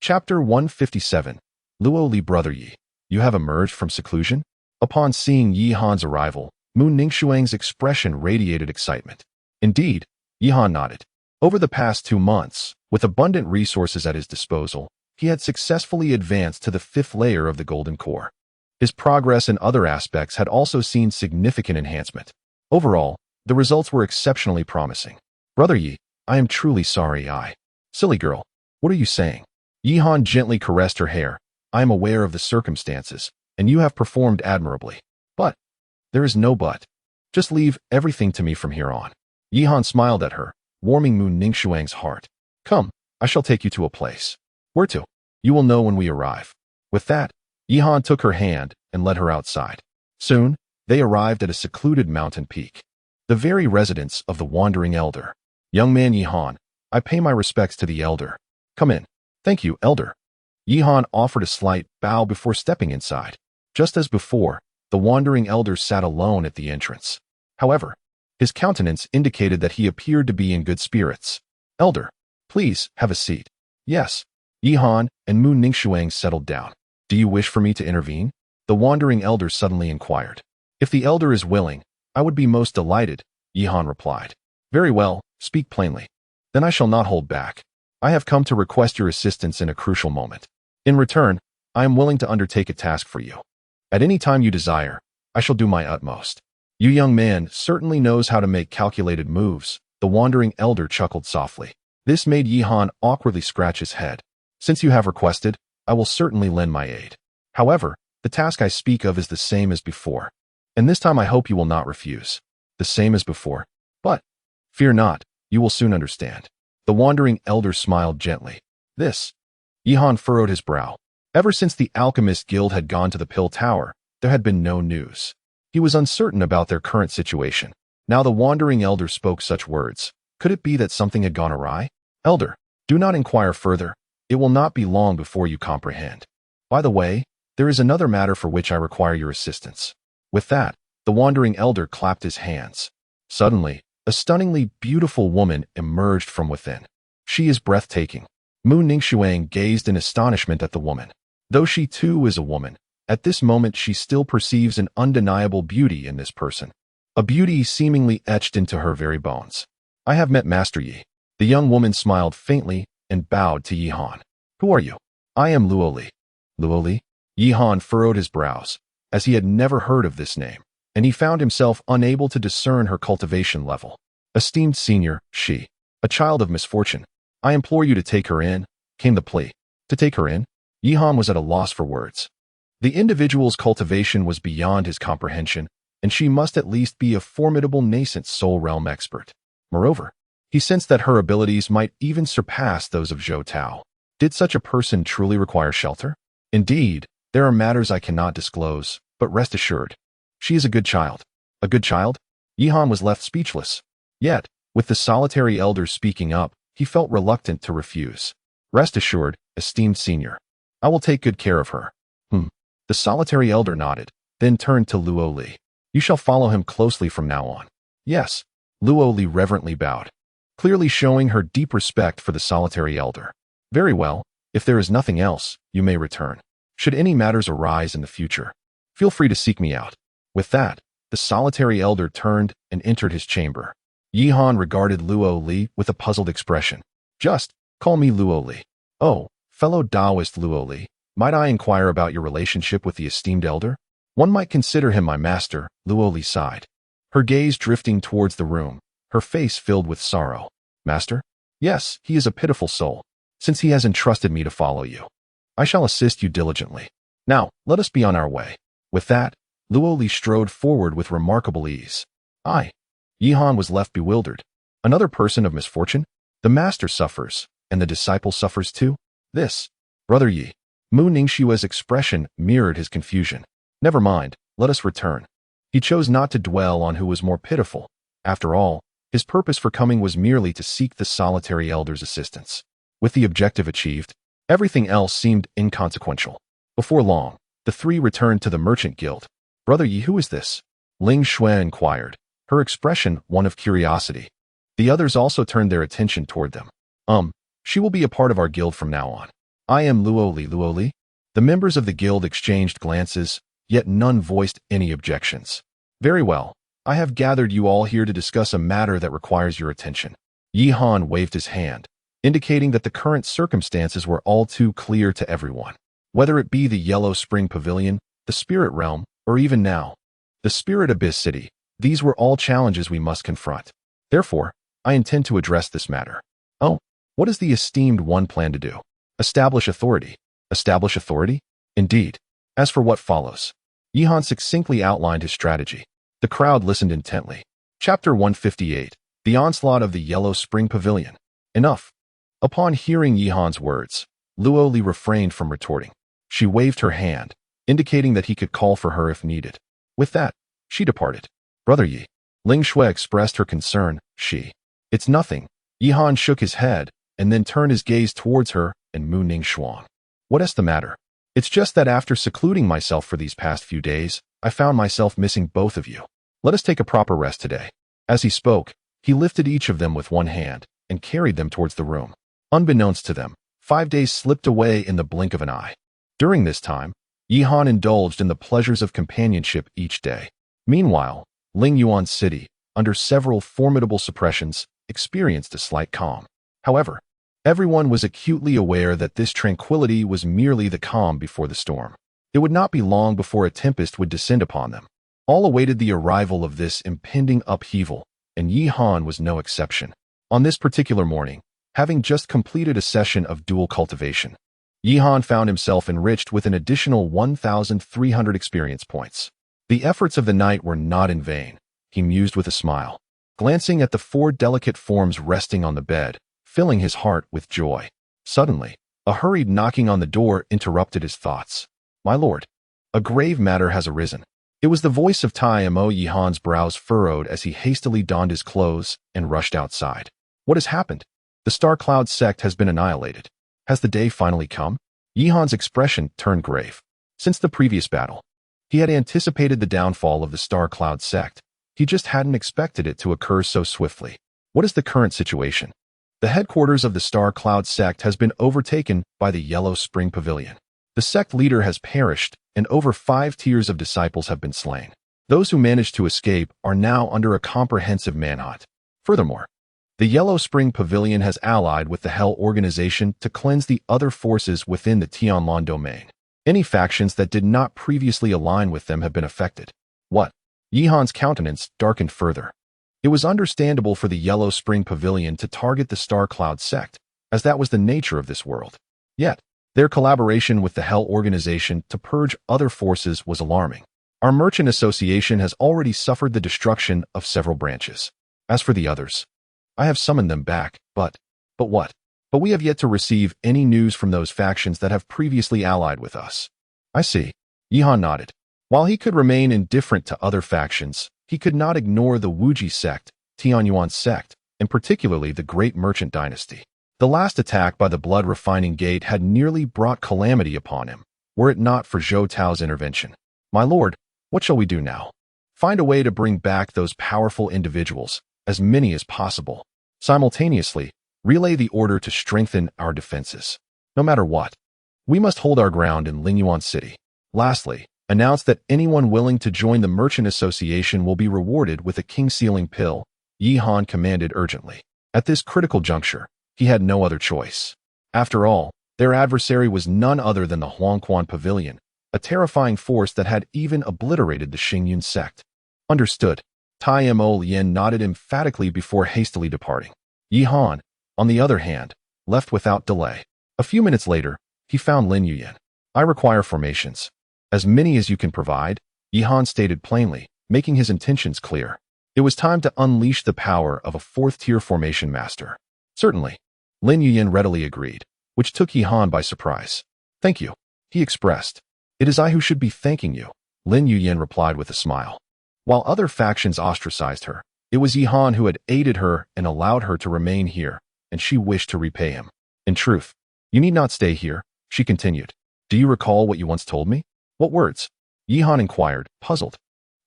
Chapter 157. Luo Li Brother Yi, you have emerged from seclusion? Upon seeing Yi Han's arrival, Mu Ningxuang's expression radiated excitement. Indeed, Yi Han nodded. Over the past 2 months, with abundant resources at his disposal, he had successfully advanced to the 5th layer of the Golden Core. His progress in other aspects had also seen significant enhancement. Overall, the results were exceptionally promising. Brother Yi, I am truly sorry. Silly girl, what are you saying? Yi Han gently caressed her hair. I am aware of the circumstances, and you have performed admirably. But, there is no but. Just leave everything to me from here on. Yi Han smiled at her, warming Mu Ningxuang's heart. Come, I shall take you to a place. Where to? You will know when we arrive. With that, Yi Han took her hand and led her outside. Soon, they arrived at a secluded mountain peak, the very residence of the wandering elder. Young man Yi Han, I pay my respects to the elder. Come in. Thank you, elder. Yi Han offered a slight bow before stepping inside. Just as before, the wandering elder sat alone at the entrance. However, his countenance indicated that he appeared to be in good spirits. Elder, please have a seat. Yes. Yi Han and Mu Ningxuang settled down. Do you wish for me to intervene? The wandering elder suddenly inquired. If the elder is willing, I would be most delighted, Yi Han replied. Very well, speak plainly. Then I shall not hold back. I have come to request your assistance in a crucial moment. In return, I am willing to undertake a task for you. At any time you desire, I shall do my utmost. You young man certainly knows how to make calculated moves, the wandering elder chuckled softly. This made Yi Han awkwardly scratch his head. Since you have requested, I will certainly lend my aid. However, the task I speak of is the same as before, and this time I hope you will not refuse. The same as before? But, fear not, you will soon understand. The wandering elder smiled gently. This. Yi Han furrowed his brow. Ever since the Alchemist Guild had gone to the Pill Tower, there had been no news. He was uncertain about their current situation. Now the wandering elder spoke such words. Could it be that something had gone awry? Elder, do not inquire further. It will not be long before you comprehend. By the way, there is another matter for which I require your assistance. With that, the wandering elder clapped his hands. Suddenly, a stunningly beautiful woman emerged from within. She is breathtaking. Mu Ningxuang gazed in astonishment at the woman. Though she too is a woman, at this moment she still perceives an undeniable beauty in this person. A beauty seemingly etched into her very bones. I have met Master Yi. The young woman smiled faintly and bowed to Yi Han. Who are you? I am Luo Li. Luo Li? Yi Han furrowed his brows, as he had never heard of this name, and he found himself unable to discern her cultivation level. Esteemed senior, she, a child of misfortune. I implore you to take her in, came the plea. To take her in? Yi Han was at a loss for words. The individual's cultivation was beyond his comprehension, and she must at least be a formidable nascent soul realm expert. Moreover, he sensed that her abilities might even surpass those of Zhou Tao. Did such a person truly require shelter? Indeed, there are matters I cannot disclose, but rest assured, she is a good child. A good child? Yihan was left speechless. Yet, with the solitary elder speaking up, he felt reluctant to refuse. Rest assured, esteemed senior. I will take good care of her. The solitary elder nodded, then turned to Luo Li. You shall follow him closely from now on. Yes. Luo Li reverently bowed, clearly showing her deep respect for the solitary elder. Very well, if there is nothing else, you may return. Should any matters arise in the future, feel free to seek me out. With that, the solitary elder turned and entered his chamber. Yihan regarded Luo Li with a puzzled expression. Just call me Luo Li. Oh, fellow Taoist Luo Li, might I inquire about your relationship with the esteemed elder? One might consider him my master, Luo Li sighed, her gaze drifting towards the room, her face filled with sorrow. Master? Yes, he is a pitiful soul, since he has entrusted me to follow you. I shall assist you diligently. Now, let us be on our way. With that, Luo Li strode forward with remarkable ease. Yihan was left bewildered. Another person of misfortune? The master suffers, and the disciple suffers too? This, Brother Yi. Mu Ningxue's expression mirrored his confusion. Never mind, let us return. He chose not to dwell on who was more pitiful. After all, his purpose for coming was merely to seek the solitary elder's assistance. With the objective achieved, everything else seemed inconsequential. Before long, the three returned to the merchant guild. Brother Yi, who is this? Ling Xue inquired, her expression one of curiosity. The others also turned their attention toward them. She will be a part of our guild from now on. I am Luo Li. Luo Li? The members of the guild exchanged glances, yet none voiced any objections. Very well. I have gathered you all here to discuss a matter that requires your attention. Yihan waved his hand, indicating that the current circumstances were all too clear to everyone. Whether it be the Yellow Spring Pavilion, the Spirit Realm, or even now, the Spirit Abyss City, these were all challenges we must confront. Therefore, I intend to address this matter. Oh, what does the esteemed one plan to do? Establish authority. Establish authority? Indeed. As for what follows, Yihan succinctly outlined his strategy. The crowd listened intently. Chapter 158, The Onslaught of the Yellow Spring Pavilion. Enough. Upon hearing Yihan's words, Luo Li refrained from retorting. She waved her hand, indicating that he could call for her if needed. With that, she departed. Brother Yi. Ling Xue expressed her concern. It's nothing. Yihan shook his head, and then turned his gaze towards her and Mu Ningxuan. What is the matter? It's just that after secluding myself for these past few days, I found myself missing both of you. Let us take a proper rest today. As he spoke, he lifted each of them with one hand and carried them towards the room. Unbeknownst to them, 5 days slipped away in the blink of an eye. During this time, Yihan indulged in the pleasures of companionship each day. Meanwhile, Ling Yuan's city, under several formidable suppressions, experienced a slight calm. However, everyone was acutely aware that this tranquility was merely the calm before the storm. It would not be long before a tempest would descend upon them. All awaited the arrival of this impending upheaval, and Yihan was no exception. On this particular morning, having just completed a session of dual cultivation, Yihan found himself enriched with an additional 1,300 experience points. The efforts of the night were not in vain, he mused with a smile, glancing at the 4 delicate forms resting on the bed, filling his heart with joy. Suddenly, a hurried knocking on the door interrupted his thoughts. My lord, a grave matter has arisen. It was the voice of Tai Mo. Yihan's brows furrowed as he hastily donned his clothes and rushed outside. What has happened? The Star Cloud sect has been annihilated. Has the day finally come? Yihan's expression turned grave. Since the previous battle, he had anticipated the downfall of the Star Cloud sect. He just hadn't expected it to occur so swiftly. What is the current situation? The headquarters of the Star Cloud sect has been overtaken by the Yellow Spring Pavilion. The sect leader has perished, and over 5 tiers of disciples have been slain. Those who managed to escape are now under a comprehensive manhunt. Furthermore, the Yellow Spring Pavilion has allied with the Hell Organization to cleanse the other forces within the Tianlan domain. Any factions that did not previously align with them have been affected. What? Yihan's countenance darkened further. It was understandable for the Yellow Spring Pavilion to target the Star Cloud sect, as that was the nature of this world. Yet, their collaboration with the Hell Organization to purge other forces was alarming. Our merchant association has already suffered the destruction of several branches. As for the others, I have summoned them back, but what? but we have yet to receive any news from those factions that have previously allied with us. I see. Yihan nodded. While he could remain indifferent to other factions, he could not ignore the Wuji sect, Tianyuan sect, and particularly the Great Merchant Dynasty. The last attack by the blood-refining gate had nearly brought calamity upon him, were it not for Zhou Tao's intervention. My lord, what shall we do now? Find a way to bring back those powerful individuals, as many as possible. Simultaneously, relay the order to strengthen our defenses. No matter what, we must hold our ground in Lingyuan City. Lastly, announce that anyone willing to join the Merchant Association will be rewarded with a king-sealing pill, Yihan commanded urgently. At this critical juncture, he had no other choice. After all, their adversary was none other than the Huangquan Pavilion, a terrifying force that had even obliterated the Xingyun sect. Understood. Tai Mo Lien nodded emphatically before hastily departing. Yihan, on the other hand, left without delay. A few minutes later, he found Lin Yuyan. I require formations. As many as you can provide, Yihan stated plainly, making his intentions clear. It was time to unleash the power of a fourth-tier formation master. Certainly. Lin Yuyan readily agreed, which took Yihan by surprise. Thank you, he expressed. It is I who should be thanking you, Lin Yuyan replied with a smile. While other factions ostracized her, it was Yihan who had aided her and allowed her to remain here, and she wished to repay him. In truth, you need not stay here, she continued. Do you recall what you once told me? What words? Yihan inquired, puzzled.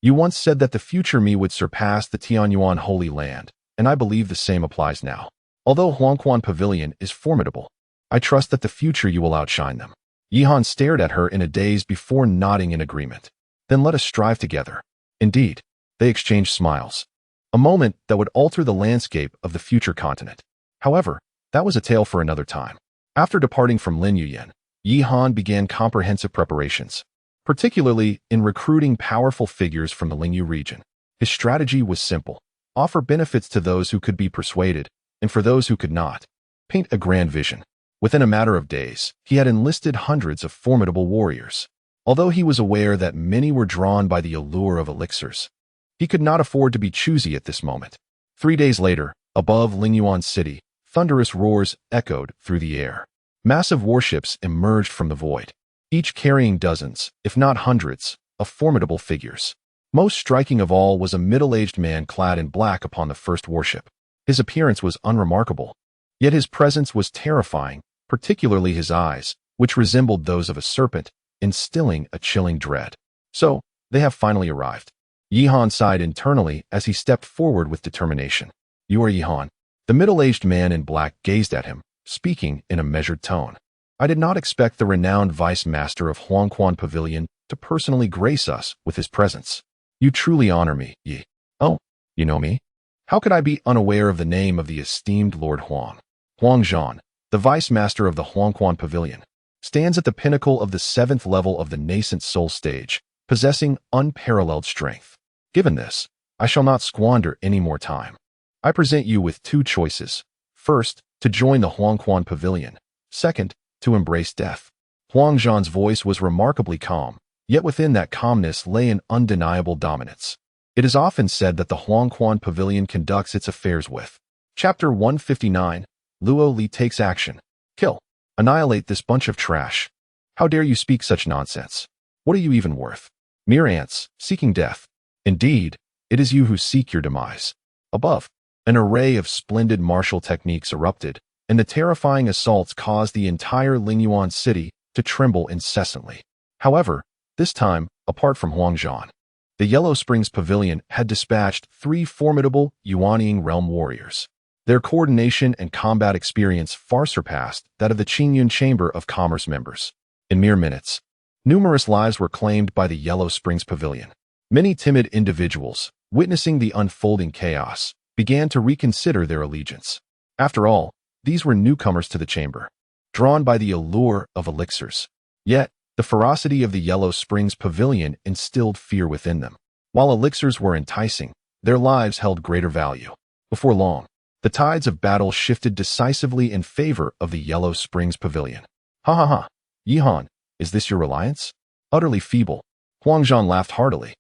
You once said that the future me would surpass the Tianyuan Holy Land, and I believe the same applies now. Although Huangquan Pavilion is formidable, I trust that the future you will outshine them. Yihan stared at her in a daze before nodding in agreement. Then let us strive together. Indeed, they exchanged smiles. A moment that would alter the landscape of the future continent. However, that was a tale for another time. After departing from Lin Yuyan, Yihan began comprehensive preparations, particularly in recruiting powerful figures from the Lingyu region. His strategy was simple. Offer benefits to those who could be persuaded, and for those who could not, paint a grand vision. Within a matter of days, he had enlisted hundreds of formidable warriors. Although he was aware that many were drawn by the allure of elixirs, he could not afford to be choosy at this moment. 3 days later, above Lingyuan City, thunderous roars echoed through the air. Massive warships emerged from the void, each carrying dozens, if not hundreds, of formidable figures. Most striking of all was a middle-aged man clad in black upon the first warship. His appearance was unremarkable, yet his presence was terrifying, particularly his eyes, which resembled those of a serpent, instilling a chilling dread. So, they have finally arrived. Yihan sighed internally as he stepped forward with determination. You are Yihan. The middle-aged man in black gazed at him, speaking in a measured tone. I did not expect the renowned vice master of Huangquan Pavilion to personally grace us with his presence. You truly honor me, Yi. Oh, you know me? How could I be unaware of the name of the esteemed Lord Huang? Huang Zhan, the vice master of the Huangquan Pavilion, stands at the pinnacle of the 7th level of the nascent soul stage, possessing unparalleled strength. Given this, I shall not squander any more time. I present you with 2 choices. First, to join the Huangquan Pavilion. Second, to embrace death. Huang Zhan's voice was remarkably calm, yet within that calmness lay an undeniable dominance. It is often said that the Huangquan Pavilion conducts its affairs with. Chapter 159, Luo Li takes action. Kill. Annihilate this bunch of trash. How dare you speak such nonsense? What are you even worth? Mere ants, seeking death. Indeed, it is you who seek your demise. Above, an array of splendid martial techniques erupted, and the terrifying assaults caused the entire Lingyuan city to tremble incessantly. However, this time, apart from Huang Zhan, the Yellow Springs Pavilion had dispatched 3 formidable Yuanying realm warriors. Their coordination and combat experience far surpassed that of the Qingyun Chamber of Commerce members. In mere minutes, numerous lives were claimed by the Yellow Springs Pavilion. Many timid individuals, witnessing the unfolding chaos, began to reconsider their allegiance. After all, these were newcomers to the chamber, drawn by the allure of elixirs. Yet, the ferocity of the Yellow Springs Pavilion instilled fear within them. While elixirs were enticing, their lives held greater value. Before long, the tides of battle shifted decisively in favor of the Yellow Springs Pavilion. Ha ha ha. Yihan, is this your reliance? Utterly feeble. Huang Zhan laughed heartily.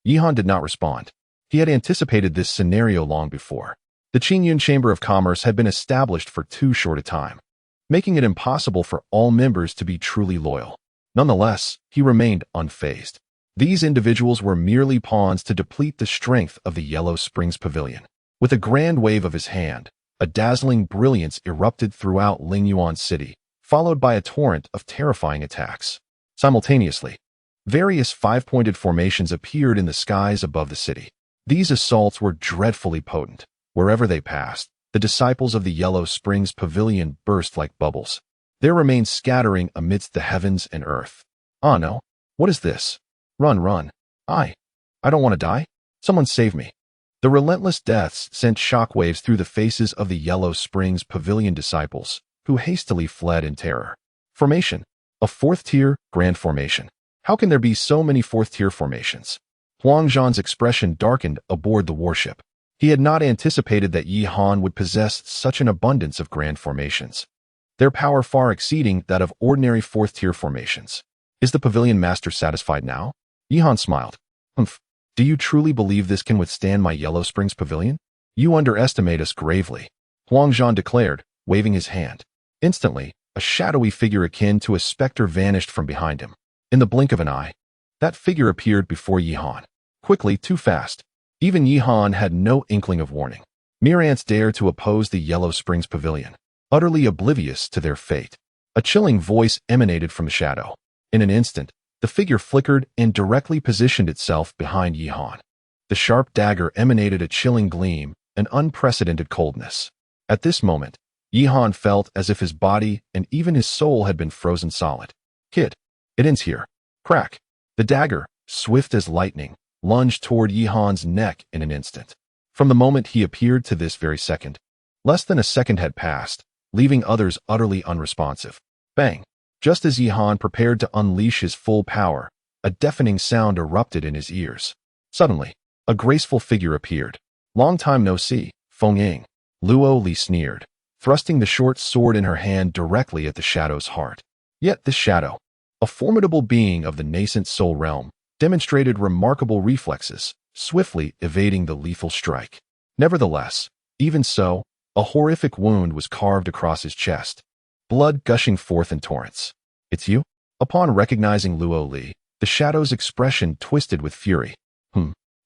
Yihan did not respond. He had anticipated this scenario long before. The Qingyun Chamber of Commerce had been established for too short a time. making it impossible for all members to be truly loyal. Nonetheless, he remained unfazed. These individuals were merely pawns to deplete the strength of the Yellow Springs Pavilion. With a grand wave of his hand, a dazzling brilliance erupted throughout Lingyuan City, followed by a torrent of terrifying attacks. Simultaneously, various five-pointed formations appeared in the skies above the city. These assaults were dreadfully potent. Wherever they passed, the disciples of the Yellow Springs Pavilion burst like bubbles, their remains scattering amidst the heavens and earth. Ah no, what is this? Run, run. I don't want to die. Someone save me. The relentless deaths sent shockwaves through the faces of the Yellow Springs Pavilion disciples, who hastily fled in terror. Formation. A fourth-tier grand formation. How can there be so many fourth-tier formations? Huang Zhan's expression darkened aboard the warship. He had not anticipated that Yi Han would possess such an abundance of grand formations, their power far exceeding that of ordinary fourth-tier formations. Is the Pavilion Master satisfied now? Yi Han smiled. Humph. Do you truly believe this can withstand my Yellow Springs Pavilion? You underestimate us gravely, Huang Zhan declared, waving his hand. Instantly, a shadowy figure akin to a specter vanished from behind him. In the blink of an eye, that figure appeared before Yi Han. Quickly, too fast. Even Yi Han had no inkling of warning. Mere ants dared to oppose the Yellow Springs Pavilion, utterly oblivious to their fate. A chilling voice emanated from the shadow. In an instant, the figure flickered and directly positioned itself behind Yi Han. The sharp dagger emanated a chilling gleam, an unprecedented coldness. At this moment, Yi Han felt as if his body and even his soul had been frozen solid. Kid, it ends here. Crack. The dagger, swift as lightning, lunged toward Yi Han's neck in an instant. From the moment he appeared to this very second, less than a second had passed, leaving others utterly unresponsive. Bang! Just as Yi Han prepared to unleash his full power, a deafening sound erupted in his ears. Suddenly, a graceful figure appeared. Long time no see, Feng Ying. Luo Li sneered, thrusting the short sword in her hand directly at the shadow's heart. Yet this shadow, a formidable being of the nascent soul realm, demonstrated remarkable reflexes, swiftly evading the lethal strike. Nevertheless, even so, a horrific wound was carved across his chest, blood gushing forth in torrents. It's you? Upon recognizing Luo Li, the shadow's expression twisted with fury.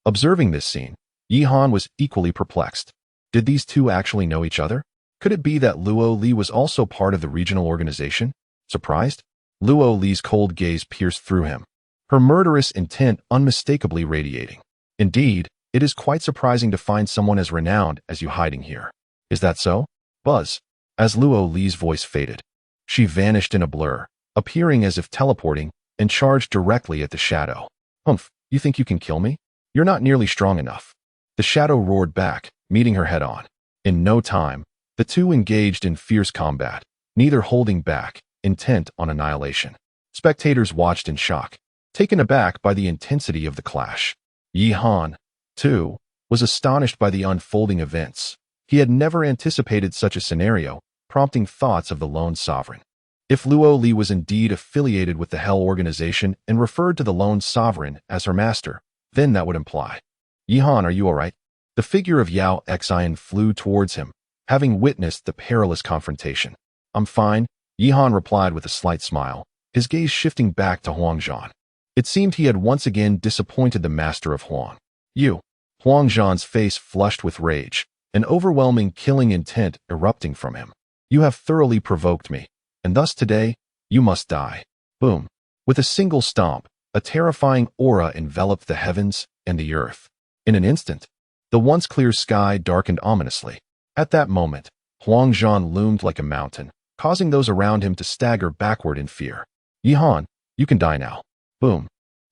Observing this scene, Yi Han was equally perplexed. Did these two actually know each other? Could it be that Luo Li was also part of the regional organization? Surprised? Luo Li's cold gaze pierced through him, her murderous intent unmistakably radiating. Indeed, it is quite surprising to find someone as renowned as you hiding here. Is that so? Buzz. As Luo Li's voice faded, she vanished in a blur, appearing as if teleporting, and charged directly at the shadow. Humph, you think you can kill me? You're not nearly strong enough. The shadow roared back, meeting her head on. In no time, the two engaged in fierce combat, neither holding back, intent on annihilation. Spectators watched in shock, taken aback by the intensity of the clash. Yi Han, too, was astonished by the unfolding events. He had never anticipated such a scenario, prompting thoughts of the lone sovereign. If Luo Li was indeed affiliated with the Hell organization and referred to the lone sovereign as her master, then that would imply. Yi Han, are you all right? The figure of Yao Xian flew towards him, having witnessed the perilous confrontation. I'm fine, Yi Han replied with a slight smile, his gaze shifting back to Huang Zhan. It seemed he had once again disappointed the master of Huang. You. Huang Zhan's face flushed with rage, an overwhelming killing intent erupting from him. You have thoroughly provoked me, and thus today, you must die. Boom. With a single stomp, a terrifying aura enveloped the heavens and the earth. In an instant, the once clear sky darkened ominously. At that moment, Huang Zhan loomed like a mountain, causing those around him to stagger backward in fear. Yi Han, you can die now. Boom.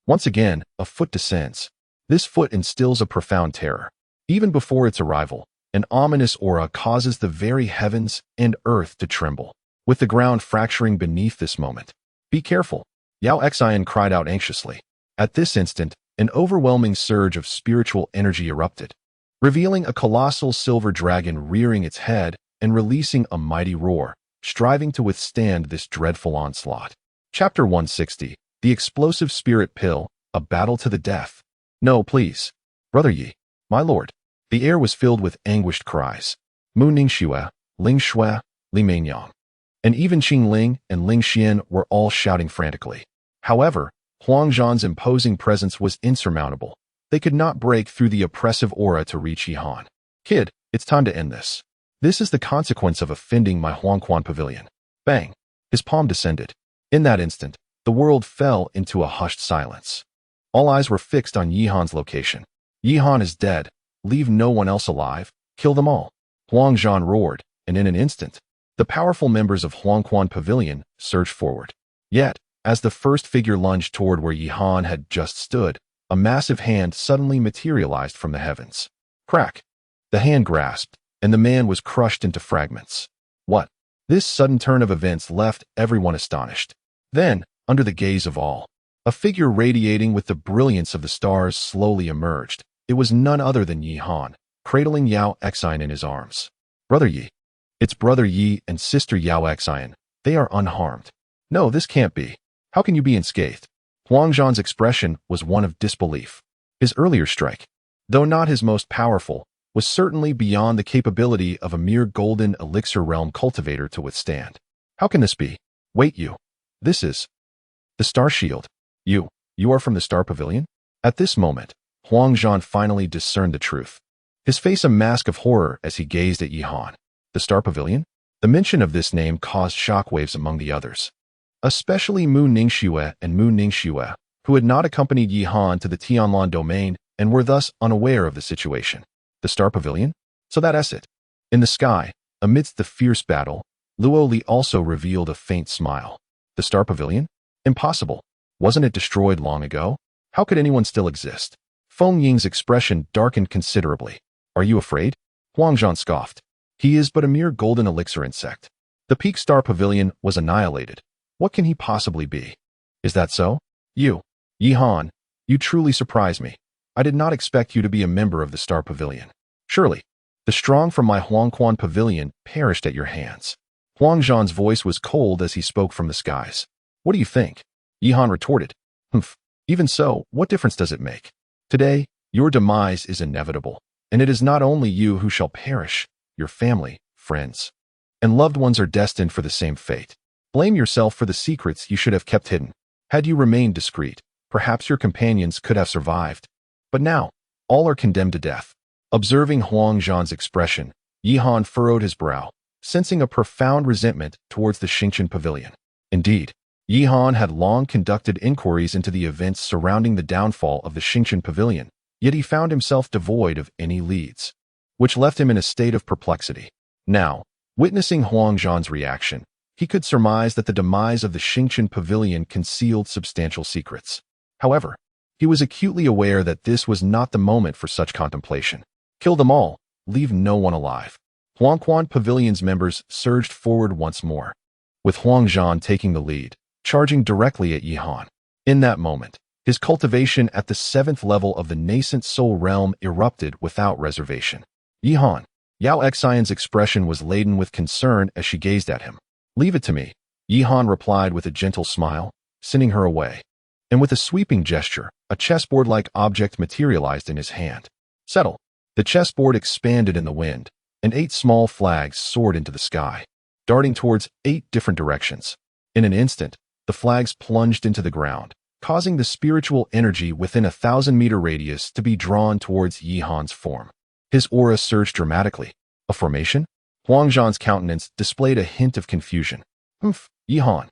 Once again, a foot descends. This foot instills a profound terror. Even before its arrival, an ominous aura causes the very heavens and earth to tremble, with the ground fracturing beneath this moment. Be careful, Yao Xian cried out anxiously. At this instant, an overwhelming surge of spiritual energy erupted, revealing a colossal silver dragon rearing its head and releasing a mighty roar, striving to withstand this dreadful onslaught. Chapter 160, The Explosive Spirit Pill, A Battle to the Death. No, please. Brother Yi, my lord. The air was filled with anguished cries. Mu Ningxue, Ling Shui, Li Meinyang. and even Qing Ling and Ling Xian were all shouting frantically. However, Huang Zhan's imposing presence was insurmountable. They could not break through the oppressive aura to reach Yihan. Kid, it's time to end this. This is the consequence of offending my Huangquan Pavilion. Bang! His palm descended. In that instant, the world fell into a hushed silence. All eyes were fixed on Yihan's location. Yihan is dead. Leave no one else alive. Kill them all. Huang Zhan roared, and in an instant, the powerful members of Huangquan Pavilion surged forward. Yet, as the first figure lunged toward where Yihan had just stood, a massive hand suddenly materialized from the heavens. Crack! The hand grasped, and the man was crushed into fragments. What? This sudden turn of events left everyone astonished. Then, under the gaze of all, a figure radiating with the brilliance of the stars slowly emerged. It was none other than Yihan, cradling Yao Xian in his arms. Brother Yi. It's Brother Yi and Sister Yao Xian. They are unharmed. No, this can't be. How can you be unscathed? Huang Zhan's expression was one of disbelief. His earlier strike, though not his most powerful, was certainly beyond the capability of a mere golden elixir realm cultivator to withstand. How can this be? Wait, you. This is the Star Shield. You are from the Star Pavilion? At this moment, Huang Zhan finally discerned the truth. His face a mask of horror as he gazed at Yihan. The Star Pavilion? The mention of this name caused shockwaves among the others. Especially Mu Ningxue and Mu Ningxue, who had not accompanied Yihan to the Tianlan domain and were thus unaware of the situation. The Star Pavilion? So that's it. In the sky, amidst the fierce battle, Luo Li also revealed a faint smile. The Star Pavilion? Impossible. Wasn't it destroyed long ago? How could anyone still exist? Feng Ying's expression darkened considerably. Are you afraid? Huang Zhan scoffed. He is but a mere golden elixir insect. The peak Star Pavilion was annihilated. What can he possibly be? Is that so? You, Yihan, you truly surprise me. I did not expect you to be a member of the Star Pavilion. Surely, the strong from my Huangquan Pavilion perished at your hands. Huang Zhan's voice was cold as he spoke from the skies. What do you think? Yihan retorted. Humph. Even so, what difference does it make? Today, your demise is inevitable, and it is not only you who shall perish. Your family, friends, and loved ones are destined for the same fate. Blame yourself for the secrets you should have kept hidden. Had you remained discreet, perhaps your companions could have survived. But now, all are condemned to death. Observing Huang Zhan's expression, Yihan furrowed his brow, sensing a profound resentment towards the Xingqian Pavilion. Indeed, Yihan had long conducted inquiries into the events surrounding the downfall of the Xingqian Pavilion, yet he found himself devoid of any leads, which left him in a state of perplexity. Now, witnessing Huang Zhan's reaction, he could surmise that the demise of the Xingqian Pavilion concealed substantial secrets. However, he was acutely aware that this was not the moment for such contemplation. Kill them all, leave no one alive. Huangquan Pavilion's members surged forward once more, with Huang Zhan taking the lead, charging directly at Yihan. In that moment, his cultivation at the 7th level of the nascent soul realm erupted without reservation. Yihan, Yao Xian's expression was laden with concern as she gazed at him. Leave it to me, Yihan replied with a gentle smile, sending her away. And with a sweeping gesture, a chessboard-like object materialized in his hand. Settle. The chessboard expanded in the wind, and 8 small flags soared into the sky, darting towards 8 different directions. In an instant, the flags plunged into the ground, causing the spiritual energy within a 1,000-meter radius to be drawn towards Yihan's form. His aura surged dramatically. A formation? Huang Zhan's countenance displayed a hint of confusion. Humph, Yihan.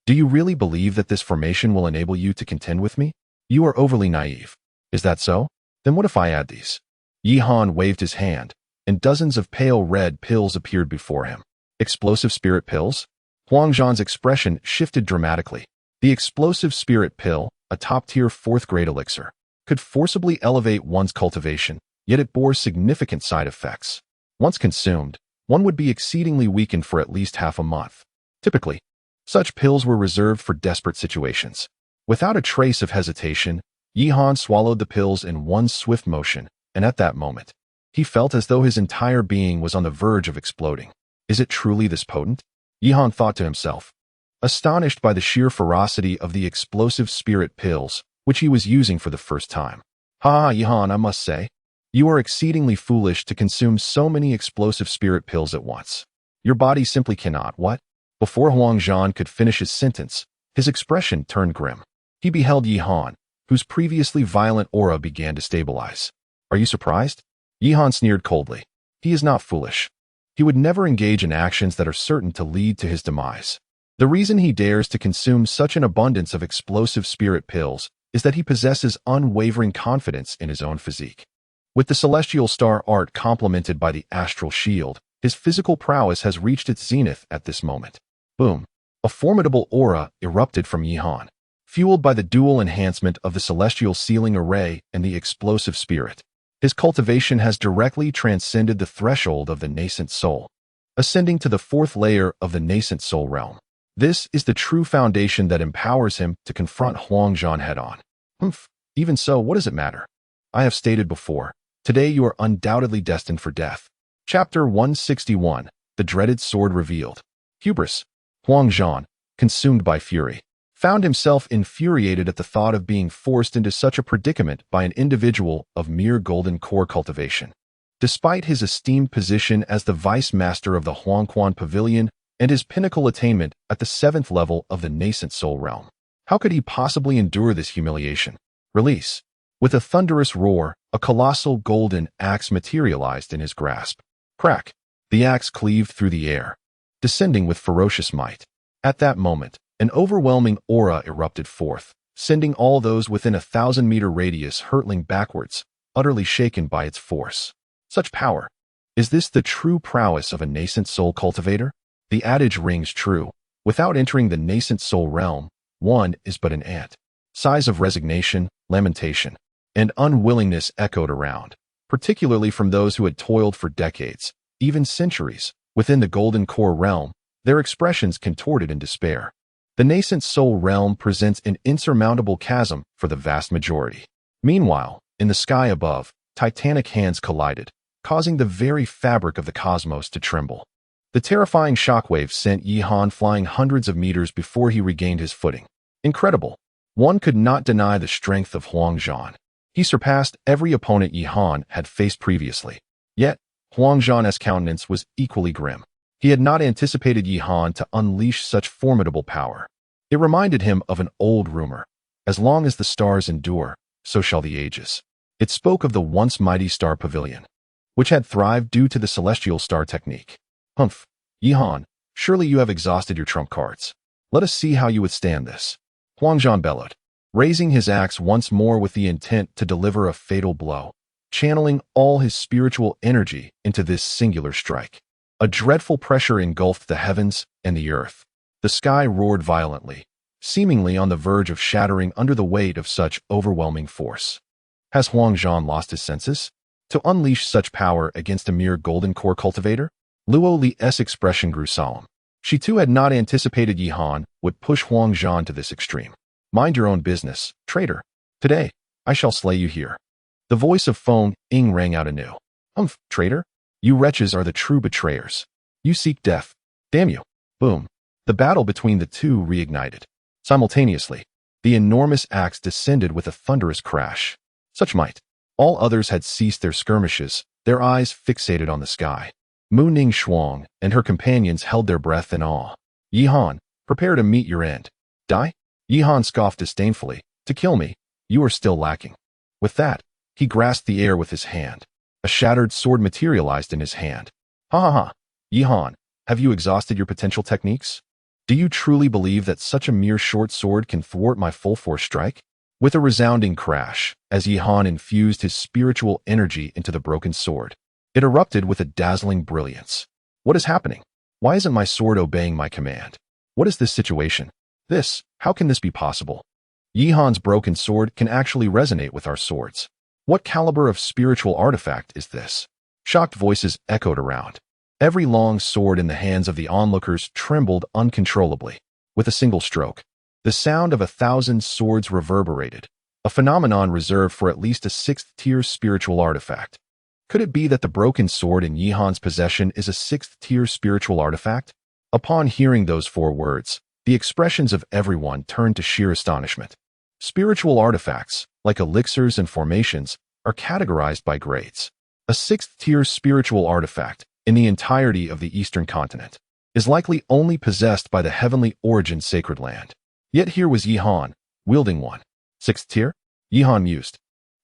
Do you really believe that this formation will enable you to contend with me? You are overly naive. Is that so? Then what if I add these? Yihan waved his hand, and dozens of pale red pills appeared before him. Explosive spirit pills? Huang Zhan's expression shifted dramatically. The explosive spirit pill, a top-tier 4th-grade elixir, could forcibly elevate one's cultivation, yet it bore significant side effects. Once consumed, one would be exceedingly weakened for at least half a month. Typically, such pills were reserved for desperate situations. Without a trace of hesitation, Yihan swallowed the pills in one swift motion, and at that moment, he felt as though his entire being was on the verge of exploding. Is it truly this potent? Yihan thought to himself, astonished by the sheer ferocity of the explosive spirit pills, which he was using for the first time. Ha, Yihan, I must say, you are exceedingly foolish to consume so many explosive spirit pills at once. Your body simply cannot, what? Before Huangzhan could finish his sentence, his expression turned grim. He beheld Yihan, whose previously violent aura began to stabilize. Are you surprised? Yihan sneered coldly. He is not foolish. He would never engage in actions that are certain to lead to his demise. The reason he dares to consume such an abundance of explosive spirit pills is that he possesses unwavering confidence in his own physique. With the celestial star art complemented by the astral shield, his physical prowess has reached its zenith at this moment. Boom! A formidable aura erupted from Yihan, fueled by the dual enhancement of the celestial sealing array and the explosive spirit. His cultivation has directly transcended the threshold of the nascent soul, ascending to the fourth layer of the nascent soul realm. This is the true foundation that empowers him to confront Huangzhan head-on. Even so, what does it matter? I have stated before, today you are undoubtedly destined for death. Chapter 161, The Dreaded Sword Revealed. Hubris. Huangzhan, consumed by fury, found himself infuriated at the thought of being forced into such a predicament by an individual of mere golden core cultivation. Despite his esteemed position as the vice master of the Huangquan Pavilion and his pinnacle attainment at the 7th level of the nascent soul realm, how could he possibly endure this humiliation? Release. With a thunderous roar, a colossal golden axe materialized in his grasp. Crack! The axe cleaved through the air, descending with ferocious might. At that moment, an overwhelming aura erupted forth, sending all those within a 1,000-meter radius hurtling backwards, utterly shaken by its force. Such power! Is this the true prowess of a nascent soul cultivator? The adage rings true. Without entering the nascent soul realm, one is but an ant. Sighs of resignation, lamentation, and unwillingness echoed around, particularly from those who had toiled for decades, even centuries, within the golden core realm, their expressions contorted in despair. The nascent soul realm presents an insurmountable chasm for the vast majority. Meanwhile, in the sky above, titanic hands collided, causing the very fabric of the cosmos to tremble. The terrifying shockwave sent Yihan flying hundreds of meters before he regained his footing. Incredible. One could not deny the strength of Huangzhan. He surpassed every opponent Yihan had faced previously. Yet, Huangzhan's countenance was equally grim. He had not anticipated Yihan to unleash such formidable power. It reminded him of an old rumor. As long as the stars endure, so shall the ages. It spoke of the once mighty star Pavilion, which had thrived due to the celestial star technique. Humph! Yihan, surely you have exhausted your trump cards. Let us see how you withstand this. Huangzhan bellowed, raising his axe once more with the intent to deliver a fatal blow, channeling all his spiritual energy into this singular strike. A dreadful pressure engulfed the heavens and the earth. The sky roared violently, seemingly on the verge of shattering under the weight of such overwhelming force. Has Huangzhan lost his senses? To unleash such power against a mere golden core cultivator? Luo Li's expression grew solemn. She too had not anticipated Yihan would push Huangzhan to this extreme. Mind your own business, traitor. Today, I shall slay you here. The voice of Feng Ying rang out anew. Traitor? You wretches are the true betrayers. You seek death. Damn you. Boom. The battle between the two reignited. Simultaneously, the enormous axe descended with a thunderous crash. Such might. All others had ceased their skirmishes, their eyes fixated on the sky. Mu Ning Shuang and her companions held their breath in awe. Yihan, prepare to meet your end. Die? Yihan scoffed disdainfully. To kill me, you are still lacking. With that, he grasped the air with his hand. A shattered sword materialized in his hand. Ha ha ha. Yihan, have you exhausted your potential techniques? Do you truly believe that such a mere short sword can thwart my full-force strike? With a resounding crash, as Yihan infused his spiritual energy into the broken sword, it erupted with a dazzling brilliance. What is happening? Why isn't my sword obeying my command? What is this situation? How can this be possible? Yihan's broken sword can actually resonate with our swords. What caliber of spiritual artifact is this? Shocked voices echoed around. Every long sword in the hands of the onlookers trembled uncontrollably. With a single stroke, the sound of 1,000 swords reverberated, a phenomenon reserved for at least a 6th-tier spiritual artifact. Could it be that the broken sword in Yihan's possession is a 6th-tier spiritual artifact? Upon hearing those 4 words, the expressions of everyone turned to sheer astonishment. Spiritual artifacts, like elixirs and formations, are categorized by grades. A 6th-tier spiritual artifact in the entirety of the Eastern continent. is likely only possessed by the heavenly origin sacred land. Yet here was Yihan, wielding one. Sixth tier? Yihan mused,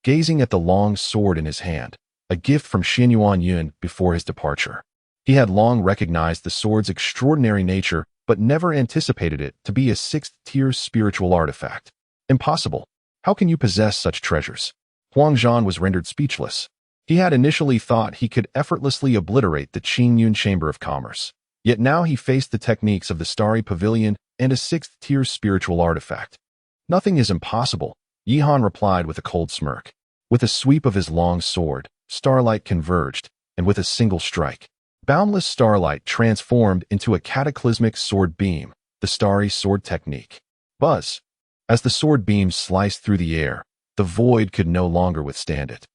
gazing at the long sword in his hand, a gift from Xinyuan Yun before his departure. He had long recognized the sword's extraordinary nature, but never anticipated it to be a sixth-tier spiritual artifact. Impossible. How can you possess such treasures? Huang Zhan was rendered speechless. He had initially thought he could effortlessly obliterate the Qingyun Chamber of Commerce. Yet now he faced the techniques of the Starry Pavilion and a sixth-tier spiritual artifact. Nothing is impossible, Yihan replied with a cold smirk. With a sweep of his long sword, starlight converged, and with a single strike, boundless starlight transformed into a cataclysmic sword beam, the starry sword technique. Buzz. As the sword beam sliced through the air, the void could no longer withstand it,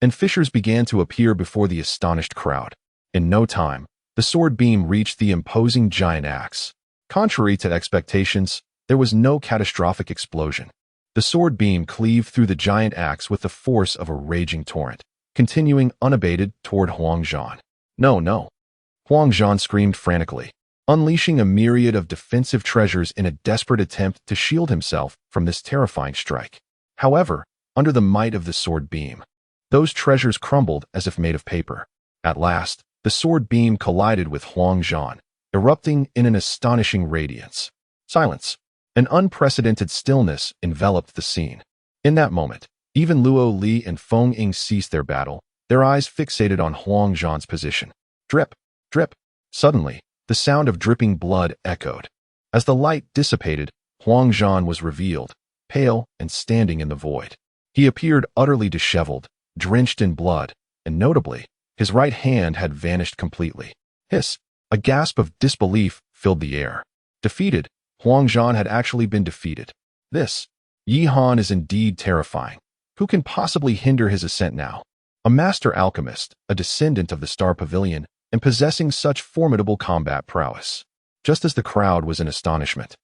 and fissures began to appear before the astonished crowd. In no time, the sword beam reached the imposing giant axe. Contrary to expectations, there was no catastrophic explosion. The sword beam cleaved through the giant axe with the force of a raging torrent, continuing unabated toward Huang Zhan. No, no. Huang Zhan screamed frantically, unleashing a myriad of defensive treasures in a desperate attempt to shield himself from this terrifying strike. However, under the might of the sword beam, those treasures crumbled as if made of paper. At last, the sword beam collided with Huang Zhan, erupting in an astonishing radiance. Silence. An unprecedented stillness enveloped the scene. In that moment, even Luo Li and Feng Ying ceased their battle, their eyes fixated on Huang Zhan's position. Drip, drip. Suddenly, the sound of dripping blood echoed. As the light dissipated, Huang Zhan was revealed, pale and standing in the void. He appeared utterly disheveled, drenched in blood, and notably, his right hand had vanished completely. Hiss! A gasp of disbelief filled the air. Defeated, Huang Zhan had actually been defeated. This, Yihan, is indeed terrifying. Who can possibly hinder his ascent now? A master alchemist, a descendant of the Star Pavilion, and possessing such formidable combat prowess. Just as the crowd was in astonishment,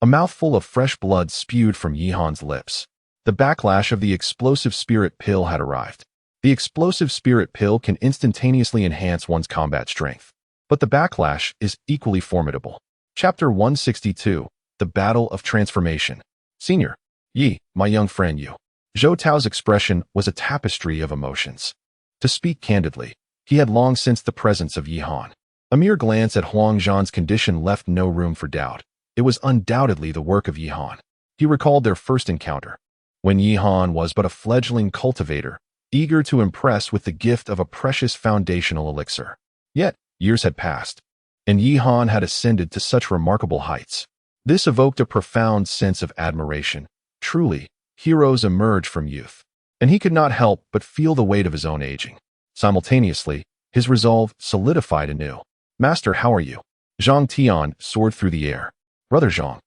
a mouthful of fresh blood spewed from Yihan's lips. The backlash of the explosive spirit pill had arrived. The explosive spirit pill can instantaneously enhance one's combat strength, but the backlash is equally formidable. Chapter 162, The Battle of Transformation. Senior. Yi, my young friend Yu. Zhou Tao's expression was a tapestry of emotions. To speak candidly, he had long sensed the presence of Yihan. A mere glance at Huang Zhan's condition left no room for doubt. It was undoubtedly the work of Yihan. He recalled their first encounter, when Yihan was but a fledgling cultivator, eager to impress with the gift of a precious foundational elixir. Yet, years had passed, and Yihan had ascended to such remarkable heights. This evoked a profound sense of admiration. Truly, heroes emerge from youth, and he could not help but feel the weight of his own aging. Simultaneously, his resolve solidified anew. Master, how are you? Zhang Tian soared through the air. Brother Zhang.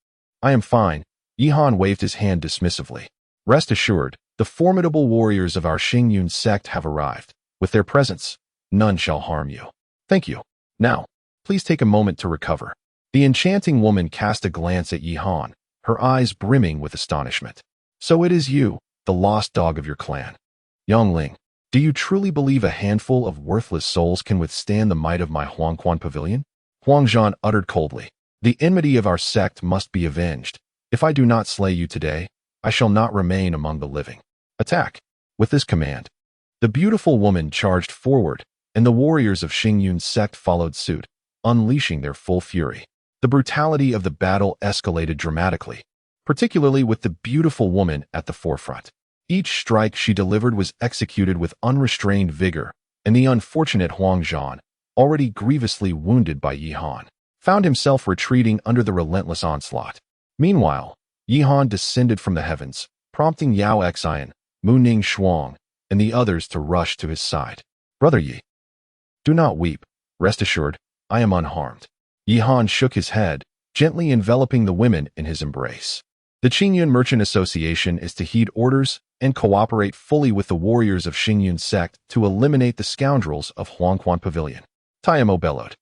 I am fine. Yihan waved his hand dismissively. Rest assured, the formidable warriors of our Xingyun sect have arrived. With their presence, none shall harm you. Thank you. Now, please take a moment to recover. The enchanting woman cast a glance at Yihan, her eyes brimming with astonishment. So it is you, the lost dog of your clan. Youngling, do you truly believe a handful of worthless souls can withstand the might of my Huangquan Pavilion? Huang Zhan uttered coldly. The enmity of our sect must be avenged. If I do not slay you today, I shall not remain among the living. Attack. With this command, the beautiful woman charged forward, and the warriors of Xingyun's sect followed suit, unleashing their full fury. The brutality of the battle escalated dramatically, particularly with the beautiful woman at the forefront. Each strike she delivered was executed with unrestrained vigor, and the unfortunate Huang Zhan, already grievously wounded by Yihan, found himself retreating under the relentless onslaught. Meanwhile, Yihan descended from the heavens, prompting Yao Xian, Mu Ning Shuang, and the others to rush to his side. Brother Yi, do not weep. Rest assured, I am unharmed. Yihan shook his head, gently enveloping the women in his embrace. The Qingyun Merchant Association is to heed orders and cooperate fully with the warriors of Xingyun sect to eliminate the scoundrels of Huangquan Pavilion. Taimo bellowed,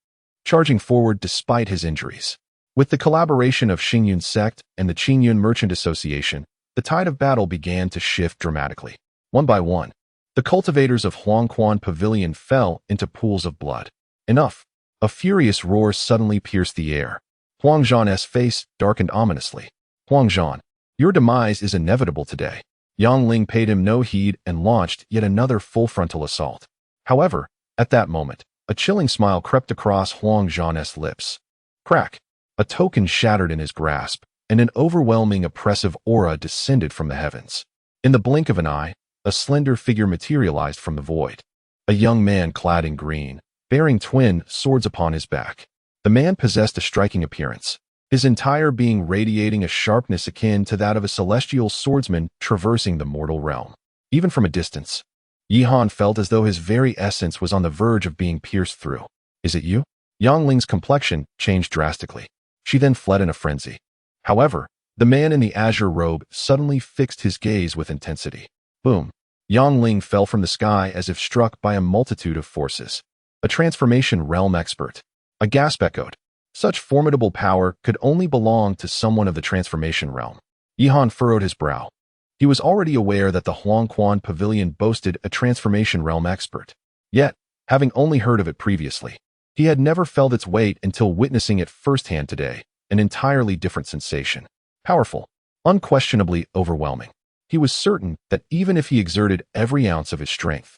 charging forward despite his injuries. With the collaboration of Xingyun sect and the Qingyun Merchant Association, the tide of battle began to shift dramatically. One by one, the cultivators of Huangquan Pavilion fell into pools of blood. Enough. A furious roar suddenly pierced the air. Huang Zhan's face darkened ominously. Huang Zhan, your demise is inevitable today. Yang Ling paid him no heed and launched yet another full-frontal assault. However, at that moment, a chilling smile crept across Huang Zhan's lips. Crack! A token shattered in his grasp, and an overwhelming oppressive aura descended from the heavens. In the blink of an eye, a slender figure materialized from the void. A young man clad in green, bearing twin swords upon his back. The man possessed a striking appearance, his entire being radiating a sharpness akin to that of a celestial swordsman traversing the mortal realm. Even from a distance, Yihan felt as though his very essence was on the verge of being pierced through. Is it you? Yang Ling's complexion changed drastically. She then fled in a frenzy. However, the man in the azure robe suddenly fixed his gaze with intensity. Boom! Yang Ling fell from the sky as if struck by a multitude of forces. A transformation realm expert. A gasp echoed. Such formidable power could only belong to someone of the transformation realm. Yihan furrowed his brow. He was already aware that the Huangquan Pavilion boasted a transformation realm expert. Yet, having only heard of it previously, he had never felt its weight until witnessing it firsthand today, an entirely different sensation. Powerful, unquestionably overwhelming. He was certain that even if he exerted every ounce of his strength,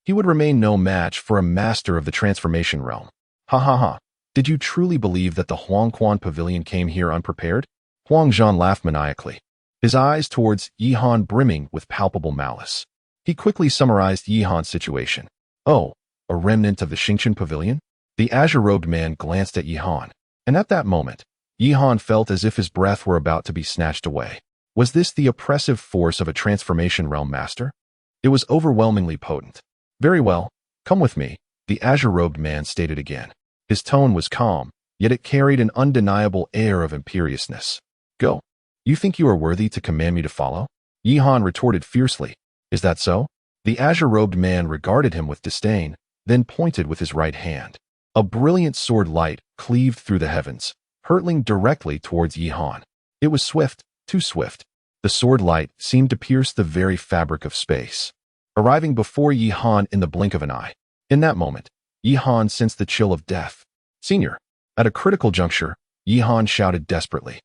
he would remain no match for a master of the transformation realm. Ha ha ha. Did you truly believe that the Huangquan Pavilion came here unprepared? Huang Zhan laughed maniacally, his eyes towards Yihan brimming with palpable malice. He quickly summarized Yihan's situation. Oh, a remnant of the Xingqian Pavilion? The azure-robed man glanced at Yihan, and at that moment, Yihan felt as if his breath were about to be snatched away. Was this the oppressive force of a transformation realm master? It was overwhelmingly potent. Very well, come with me, the azure-robed man stated again. His tone was calm, yet it carried an undeniable air of imperiousness. Go. You think you are worthy to command me to follow? Yihan retorted fiercely. Is that so? The azure-robed man regarded him with disdain, then pointed with his right hand. A brilliant sword light cleaved through the heavens, hurtling directly towards Yihan. It was swift, too swift. The sword light seemed to pierce the very fabric of space, arriving before Yihan in the blink of an eye. In that moment, Yihan sensed the chill of death. Senior! At a critical juncture, Yihan shouted desperately.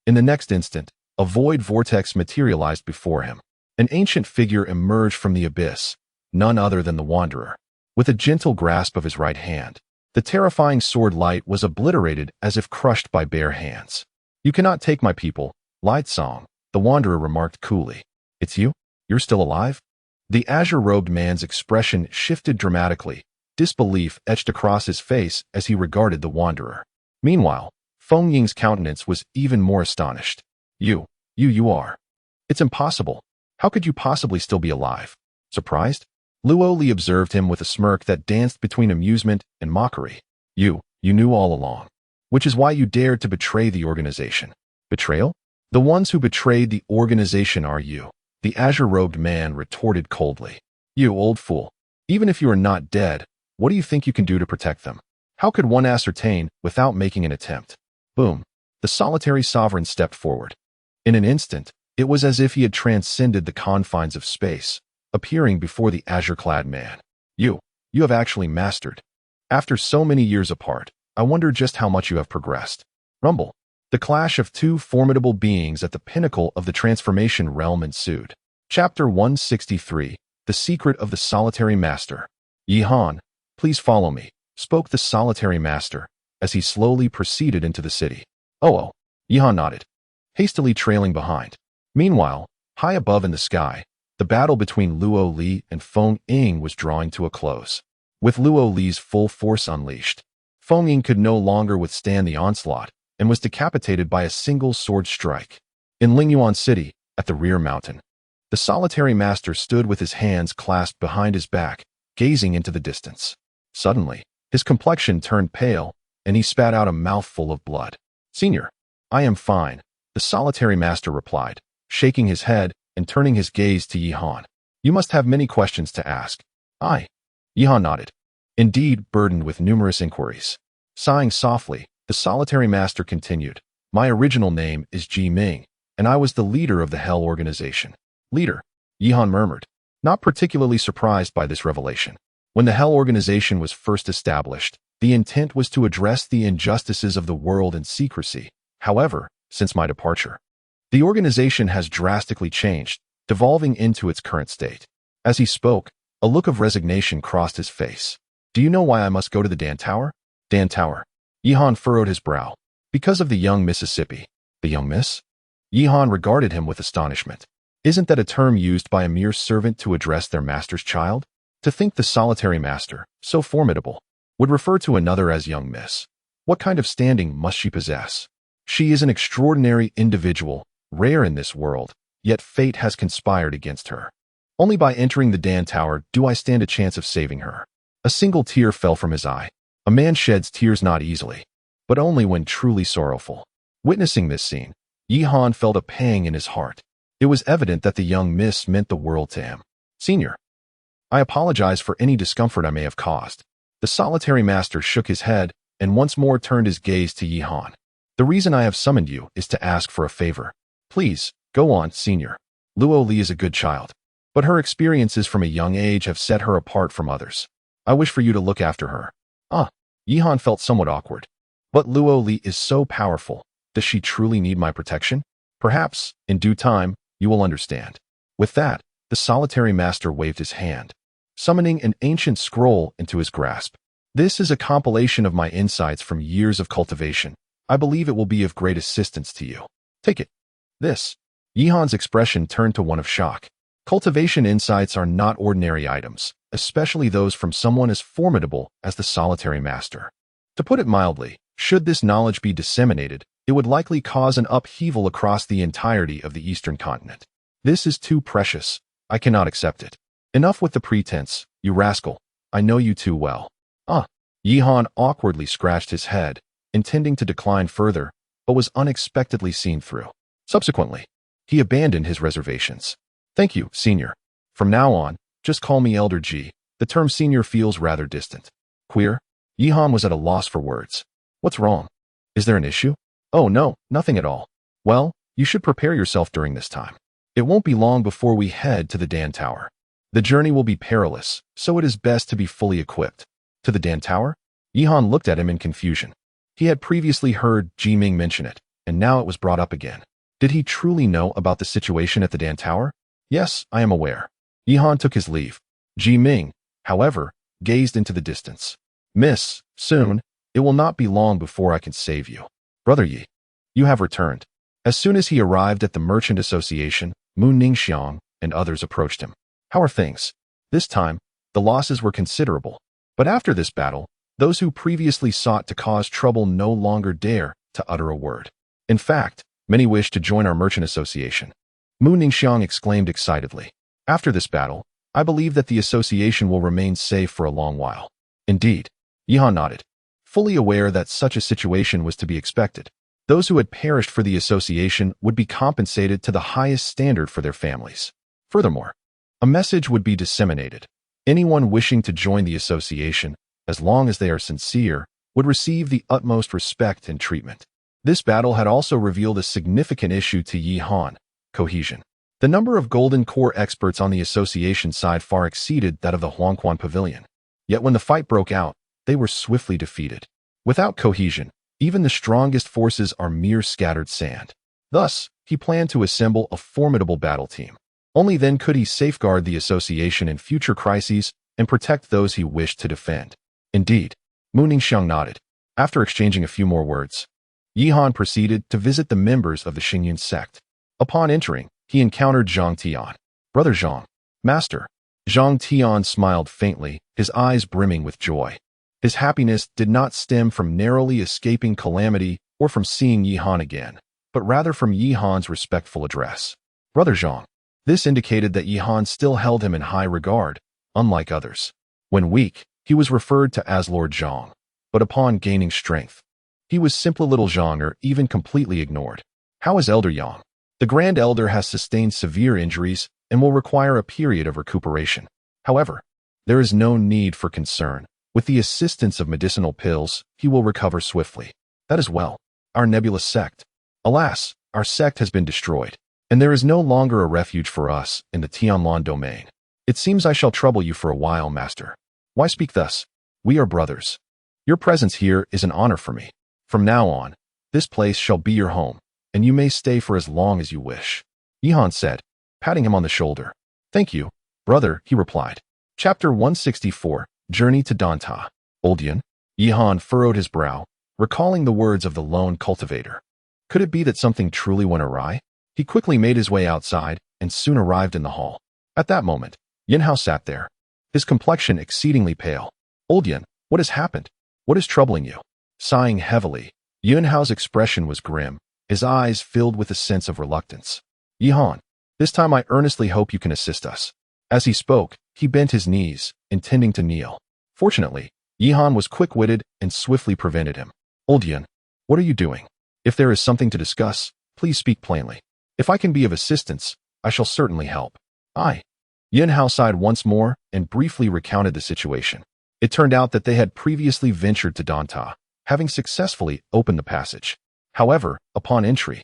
In the next instant, a void vortex materialized before him. An ancient figure emerged from the abyss, none other than the Wanderer. With a gentle grasp of his right hand, the terrifying sword light was obliterated as if crushed by bare hands. You cannot take my people, Light Song, the Wanderer remarked coolly. It's you? You're still alive? The azure-robed man's expression shifted dramatically. Disbelief etched across his face as he regarded the Wanderer. Meanwhile, Feng Ying's countenance was even more astonished. You are. It's impossible. How could you possibly still be alive? Surprised? Luo Li observed him with a smirk that danced between amusement and mockery. You knew all along. Which is why you dared to betray the organization. Betrayal? The ones who betrayed the organization are you. The azure-robed man retorted coldly. You old fool. Even if you are not dead, what do you think you can do to protect them? How could one ascertain without making an attempt? Boom. The solitary sovereign stepped forward. In an instant, it was as if he had transcended the confines of space, appearing before the azure-clad man. You have actually mastered. After so many years apart, I wonder just how much you have progressed. Rumble. The clash of two formidable beings at the pinnacle of the transformation realm ensued. Chapter 163, The Secret of the Solitary Master. Yihan, please follow me, spoke the solitary master, as he slowly proceeded into the city. Oh, Yihan nodded, hastily trailing behind. Meanwhile, high above in the sky, the battle between Luo Li and Feng Ying was drawing to a close. With Luo Li's full force unleashed, Feng Ying could no longer withstand the onslaught and was decapitated by a single sword strike. In Lingyuan City, at the rear mountain, the solitary master stood with his hands clasped behind his back, gazing into the distance. Suddenly, his complexion turned pale, and he spat out a mouthful of blood. Senior, I am fine, the solitary master replied, shaking his head and turning his gaze to Yihan. You must have many questions to ask. I. Yihan nodded, indeed burdened with numerous inquiries. Sighing softly, the solitary master continued. My original name is Ji Ming, and I was the leader of the Hell organization. Leader, Yihan murmured, not particularly surprised by this revelation. When the Hell organization was first established, The intent was to address the injustices of the world in secrecy. However, since my departure, the organization has drastically changed, devolving into its current state. As he spoke, a look of resignation crossed his face. Do you know why I must go to the Dan Tower? Dan Tower. Yihan furrowed his brow. Because of the young Mississippi. The young miss? Yihan regarded him with astonishment. Isn't that a term used by a mere servant to address their master's child? To think the solitary master, so formidable, would refer to another as young miss. What kind of standing must she possess? She is an extraordinary individual, rare in this world, yet fate has conspired against her. Only by entering the Dan Tower do I stand a chance of saving her. A single tear fell from his eye. A man sheds tears not easily, but only when truly sorrowful. Witnessing this scene, Yihan felt a pang in his heart. It was evident that the young miss meant the world to him. Senior, I apologize for any discomfort I may have caused. The solitary master shook his head and once more turned his gaze to Yihan. The reason I have summoned you is to ask for a favor. Please, go on, Senior. Luo Li is a good child, but her experiences from a young age have set her apart from others. I wish for you to look after her. Yihan felt somewhat awkward. But Luo Li is so powerful. Does she truly need my protection? Perhaps, in due time, you will understand. With that, the solitary master waved his hand, summoning an ancient scroll into his grasp. This is a compilation of my insights from years of cultivation. I believe it will be of great assistance to you. Take it. This. Yihan's expression turned to one of shock. Cultivation insights are not ordinary items, especially those from someone as formidable as the solitary master. To put it mildly, should this knowledge be disseminated, it would likely cause an upheaval across the entirety of the Eastern continent. This is too precious. I cannot accept it. Enough with the pretense, you rascal. I know you too well. Yihan awkwardly scratched his head, intending to decline further, but was unexpectedly seen through. Subsequently, he abandoned his reservations. Thank you, Senior. From now on, just call me Elder G. The term Senior feels rather distant. Queer? Yihan was at a loss for words. What's wrong? Is there an issue? Oh no, nothing at all. Well, you should prepare yourself during this time. It won't be long before we head to the Dan Tower. The journey will be perilous, so it is best to be fully equipped. To the Dan Tower? Yihan looked at him in confusion. He had previously heard Ji Ming mention it, and now it was brought up again. Did he truly know about the situation at the Dan Tower? Yes, I am aware. Yihan took his leave. Ji Ming, however, gazed into the distance. Miss, soon, it will not be long before I can save you. Brother Yi, you have returned. As soon as he arrived at the Merchant Association, Mu Ningxiang and others approached him. How are things? This time, the losses were considerable. But after this battle, those who previously sought to cause trouble no longer dare to utter a word. In fact, many wish to join our Merchant Association. Mu Ningxiang exclaimed excitedly. After this battle, I believe that the association will remain safe for a long while. Indeed. Yihan nodded, fully aware that such a situation was to be expected. Those who had perished for the association would be compensated to the highest standard for their families. Furthermore, a message would be disseminated. Anyone wishing to join the association, as long as they are sincere, would receive the utmost respect and treatment. This battle had also revealed a significant issue to Yihan: cohesion. The number of Golden Core experts on the association side far exceeded that of the Huangquan Pavilion. Yet when the fight broke out, they were swiftly defeated. Without cohesion, even the strongest forces are mere scattered sand. Thus, he planned to assemble a formidable battle team. Only then could he safeguard the association in future crises and protect those he wished to defend. Indeed, Mu Ningxiang nodded. After exchanging a few more words, Yihan proceeded to visit the members of the Xingyun sect. Upon entering, he encountered Zhang Tian. Brother Zhang. Master. Zhang Tian smiled faintly, his eyes brimming with joy. His happiness did not stem from narrowly escaping calamity or from seeing Yihan again, but rather from Yihan's respectful address. Brother Zhang. This indicated that Yihan still held him in high regard, unlike others. When weak, he was referred to as Lord Zhang, but upon gaining strength, he was simply Little Zhang or even completely ignored. How is Elder Yang? The Grand Elder has sustained severe injuries and will require a period of recuperation. However, there is no need for concern. With the assistance of medicinal pills, he will recover swiftly. That is well. Our nebulous sect. Alas, our sect has been destroyed, and there is no longer a refuge for us in the Tianlan domain. It seems I shall trouble you for a while, Master. Why speak thus? We are brothers. Your presence here is an honor for me. From now on, this place shall be your home, and you may stay for as long as you wish, Yihan said, patting him on the shoulder. Thank you, brother, he replied. Chapter 164, Journey to Danta. Oldian. Yihan furrowed his brow, recalling the words of the lone cultivator. Could it be that something truly went awry? He quickly made his way outside and soon arrived in the hall. At that moment, Yinhao sat there, his complexion exceedingly pale. Oldian, what has happened? What is troubling you? Sighing heavily, Yinhao's expression was grim, his eyes filled with a sense of reluctance. Yihan, this time I earnestly hope you can assist us. As he spoke, he bent his knees, intending to kneel. Fortunately, Yihan was quick-witted and swiftly prevented him. Oldian, what are you doing? If there is something to discuss, please speak plainly. If I can be of assistance, I shall certainly help. Yinhao sighed once more and briefly recounted the situation. It turned out that they had previously ventured to Danta, having successfully opened the passage. However, upon entry,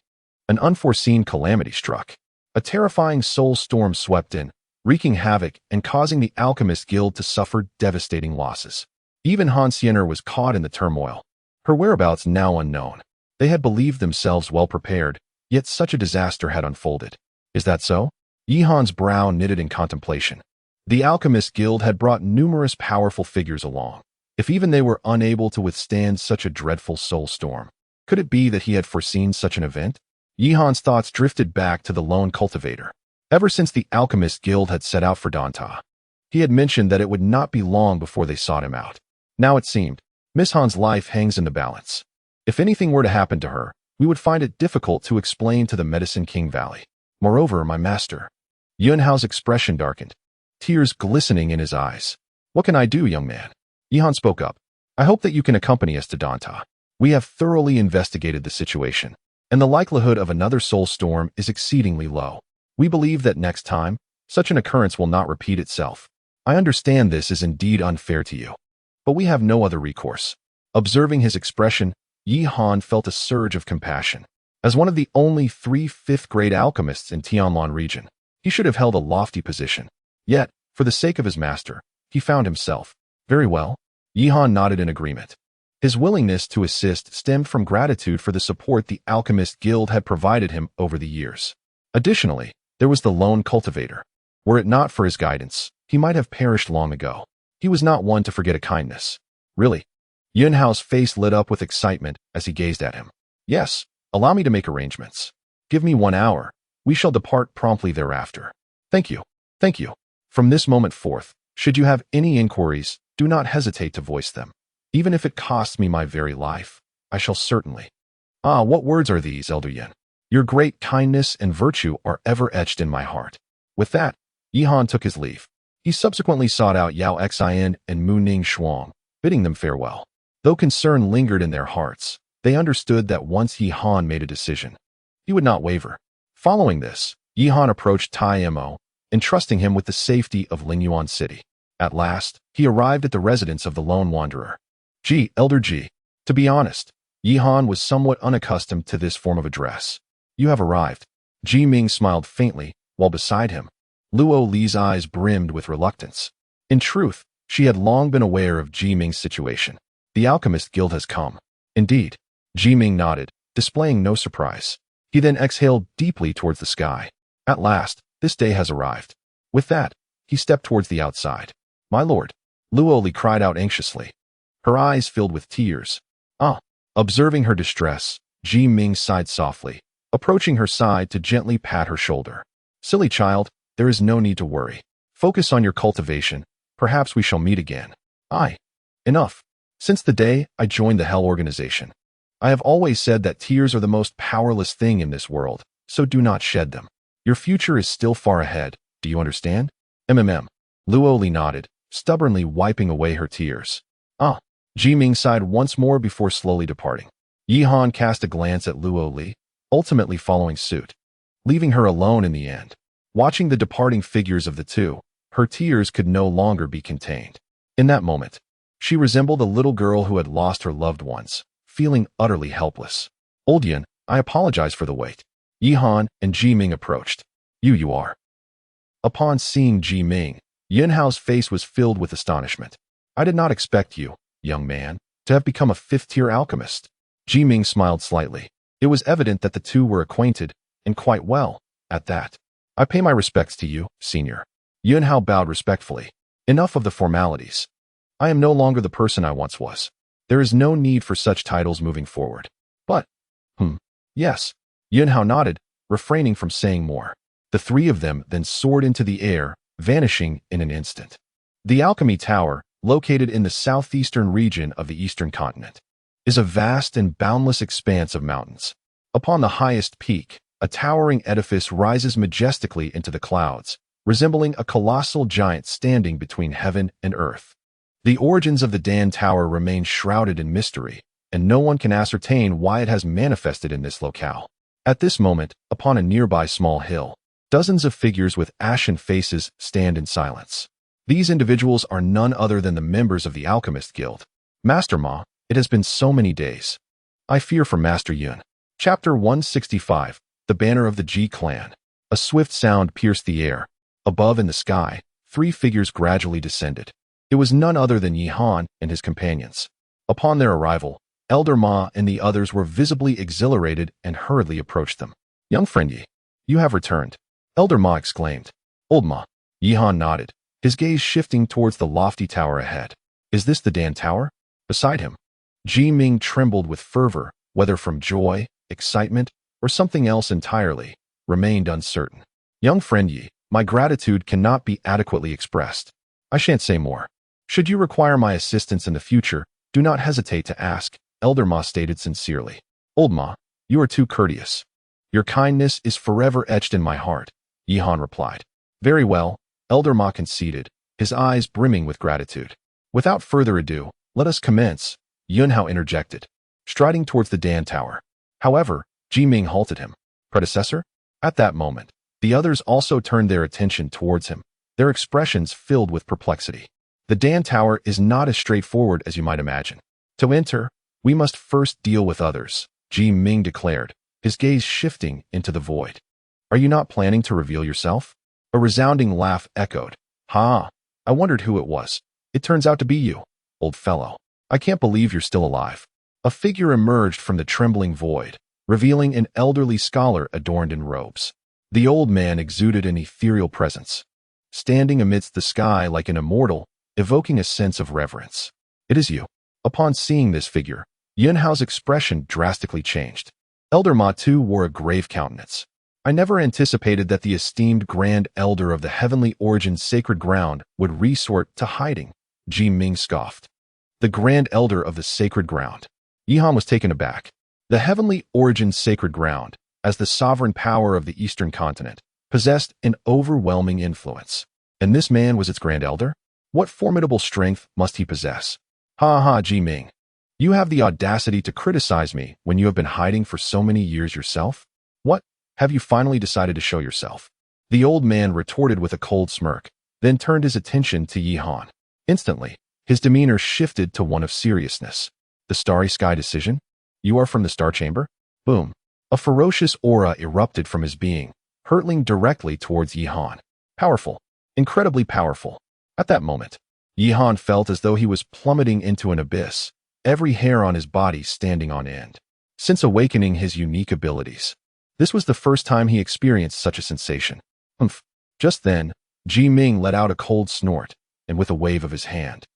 an unforeseen calamity struck. A terrifying soul storm swept in, wreaking havoc and causing the Alchemist Guild to suffer devastating losses. Even Han Xiener was caught in the turmoil, her whereabouts now unknown. They had believed themselves well prepared, yet such a disaster had unfolded. Is that so? Yihan's brow knitted in contemplation. The Alchemist Guild had brought numerous powerful figures along. If even they were unable to withstand such a dreadful soul storm, could it be that he had foreseen such an event? Yihan's thoughts drifted back to the lone cultivator. Ever since the Alchemist Guild had set out for Danta, he had mentioned that it would not be long before they sought him out. Now it seemed, Miss Han's life hangs in the balance. If anything were to happen to her, we would find it difficult to explain to the Medicine King Valley. Moreover, my master. Yunhao's expression darkened, tears glistening in his eyes. What can I do, young man? Yihan spoke up. I hope that you can accompany us to Danta. We have thoroughly investigated the situation, and the likelihood of another soul storm is exceedingly low. We believe that next time, such an occurrence will not repeat itself. I understand this is indeed unfair to you, but we have no other recourse. Observing his expression, Yihan felt a surge of compassion. As one of the only 3 fifth-grade alchemists in Tianlan region, he should have held a lofty position. Yet, for the sake of his master, he found himself. Very well. Yihan nodded in agreement. His willingness to assist stemmed from gratitude for the support the Alchemist Guild had provided him over the years. Additionally, there was the lone cultivator. Were it not for his guidance, he might have perished long ago. He was not one to forget a kindness. Really? Yunhao's face lit up with excitement as he gazed at him. Yes, allow me to make arrangements. Give me 1 hour. We shall depart promptly thereafter. Thank you. Thank you. From this moment forth, should you have any inquiries, do not hesitate to voice them. Even if it costs me my very life, I shall certainly. Ah, what words are these, Elder Yin? Your great kindness and virtue are ever etched in my heart. With that, Yihan took his leave. He subsequently sought out Yao Xian and Mu Ning Shuang, bidding them farewell. Though concern lingered in their hearts, they understood that once Yihan made a decision, he would not waver. Following this, Yihan approached Tai Mo, entrusting him with the safety of Lingyuan City. At last, he arrived at the residence of the lone wanderer. Elder Ji. To be honest, Yihan was somewhat unaccustomed to this form of address. You have arrived. Ji Ming smiled faintly, while beside him, Luo Li's eyes brimmed with reluctance. In truth, she had long been aware of Ji Ming's situation. The Alchemist Guild has come. Indeed. Ji Ming nodded, displaying no surprise. He then exhaled deeply towards the sky. At last, this day has arrived. With that, he stepped towards the outside. My lord, Luo Li cried out anxiously. Her eyes filled with tears. Observing her distress, Ji Ming sighed softly, approaching her side to gently pat her shoulder. Silly child, there is no need to worry. Focus on your cultivation. Perhaps we shall meet again. Enough. Since the day I joined the Hell organization, I have always said that tears are the most powerless thing in this world, so do not shed them. Your future is still far ahead, do you understand? Luo Li nodded, stubbornly wiping away her tears. Ji Ming sighed once more before slowly departing. Yihan cast a glance at Luo Li, ultimately following suit, leaving her alone in the end. Watching the departing figures of the two, her tears could no longer be contained. In that moment, she resembled a little girl who had lost her loved ones, feeling utterly helpless. Oldian, I apologize for the wait. Yihan and Ji Ming approached. You are. Upon seeing Ji Ming, Yunhao's face was filled with astonishment. I did not expect you, young man. to have become a fifth-tier alchemist. Ji Ming smiled slightly. It was evident that the two were acquainted, and quite well, at that. I pay my respects to you, senior. Yun Hao bowed respectfully. Enough of the formalities. I am no longer the person I once was. There is no need for such titles moving forward. But, yes. Yun Hao nodded, refraining from saying more. The three of them then soared into the air, vanishing in an instant. The Alchemy Tower, located in the southeastern region of the eastern continent, is a vast and boundless expanse of mountains. Upon the highest peak, a towering edifice rises majestically into the clouds, resembling a colossal giant standing between heaven and earth. The origins of the Dan Tower remain shrouded in mystery, and no one can ascertain why it has manifested in this locale. At this moment, upon a nearby small hill, dozens of figures with ashen faces stand in silence. These individuals are none other than the members of the Alchemist Guild. Master Ma, it has been so many days. I fear for Master Yun. Chapter 165, The Banner of the Ji Clan. A swift sound pierced the air. Above in the sky, three figures gradually descended. It was none other than Yi Han and his companions. Upon their arrival, Elder Ma and the others were visibly exhilarated and hurriedly approached them. Young friend Yi, you have returned. Elder Ma exclaimed. Old Ma. Yi Han nodded, his gaze shifting towards the lofty tower ahead. Is this the Dan Tower? Beside him, Ji Ming trembled with fervor, whether from joy, excitement, or something else entirely, remained uncertain. Young friend Yi, my gratitude cannot be adequately expressed. I shan't say more. Should you require my assistance in the future, do not hesitate to ask, Elder Ma stated sincerely. Old Ma, you are too courteous. Your kindness is forever etched in my heart, Yi Han replied. Very well, Elder Ma conceded, his eyes brimming with gratitude. Without further ado, let us commence, Yun Hao interjected, striding towards the Dan Tower. However, Ji Ming halted him. Predecessor? At that moment, the others also turned their attention towards him, their expressions filled with perplexity. The Dan Tower is not as straightforward as you might imagine. To enter, we must first deal with others, Ji Ming declared, his gaze shifting into the void. Are you not planning to reveal yourself? A resounding laugh echoed. Ha! I wondered who it was. It turns out to be you, old fellow. I can't believe you're still alive. A figure emerged from the trembling void, revealing an elderly scholar adorned in robes. The old man exuded an ethereal presence, standing amidst the sky like an immortal, evoking a sense of reverence. It is you. Upon seeing this figure, Yun Hao's expression drastically changed. Elder Ma too wore a grave countenance. I never anticipated that the esteemed Grand Elder of the Heavenly Origin Sacred Ground would resort to hiding, Ji Ming scoffed. The Grand Elder of the Sacred Ground. Yi Han was taken aback. The Heavenly Origin Sacred Ground, as the sovereign power of the Eastern Continent, possessed an overwhelming influence. And this man was its Grand Elder? What formidable strength must he possess? Ha ha, Ji Ming. You have the audacity to criticize me when you have been hiding for so many years yourself? What? Have you finally decided to show yourself? The old man retorted with a cold smirk, then turned his attention to Yi Han. Instantly, his demeanor shifted to one of seriousness. The Starry Sky decision? You are from the Star Chamber? Boom. A ferocious aura erupted from his being, hurtling directly towards Yi Han. Powerful. Incredibly powerful. At that moment, Yi Han felt as though he was plummeting into an abyss, every hair on his body standing on end. Since awakening his unique abilities, this was the first time he experienced such a sensation. Humph. Just then, Ji Ming let out a cold snort, and with a wave of his hand,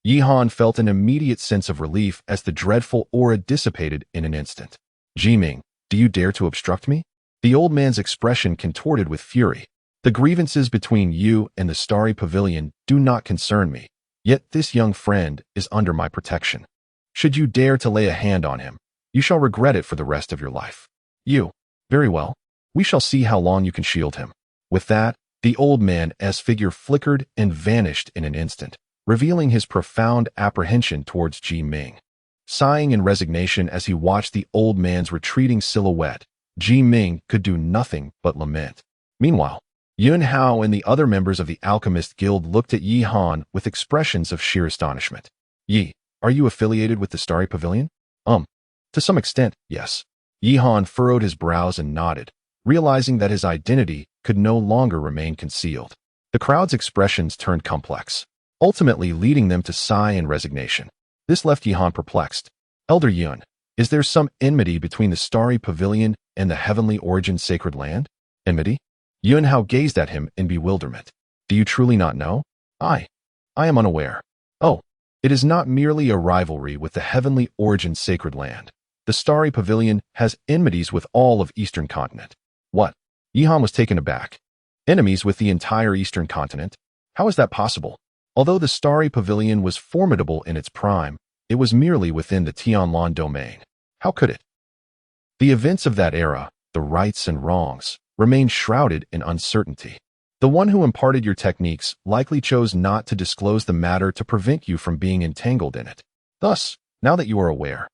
Yi Han felt an immediate sense of relief as the dreadful aura dissipated in an instant. Ji Ming, do you dare to obstruct me? The old man's expression contorted with fury. The grievances between you and the Starry Pavilion do not concern me, yet this young friend is under my protection. Should you dare to lay a hand on him, you shall regret it for the rest of your life. You. Very well. We shall see how long you can shield him. With that, the old man's figure flickered and vanished in an instant, revealing his profound apprehension towards Ji Ming. Sighing in resignation as he watched the old man's retreating silhouette, Ji Ming could do nothing but lament. Meanwhile, Yun Hao and the other members of the Alchemist Guild looked at Yi Han with expressions of sheer astonishment. Yi, are you affiliated with the Starry Pavilion? To some extent, yes. Yi Han furrowed his brows and nodded, realizing that his identity could no longer remain concealed. The crowd's expressions turned complex, ultimately leading them to sigh in resignation. This left Yihan perplexed. Elder Yun, is there some enmity between the starry pavilion and the heavenly origin sacred land? Enmity? Yunhao gazed at him in bewilderment. Do you truly not know? I am unaware. Oh, it is not merely a rivalry with the heavenly origin sacred land. The starry pavilion has enmities with all of eastern continent. What? Yihan was taken aback. Enemies with the entire eastern continent? How is that possible? Although the starry pavilion was formidable in its prime, it was merely within the Tianlan domain. How could it? The events of that era, the rights and wrongs, remained shrouded in uncertainty. The one who imparted your techniques likely chose not to disclose the matter to prevent you from being entangled in it. Thus, now that you are aware,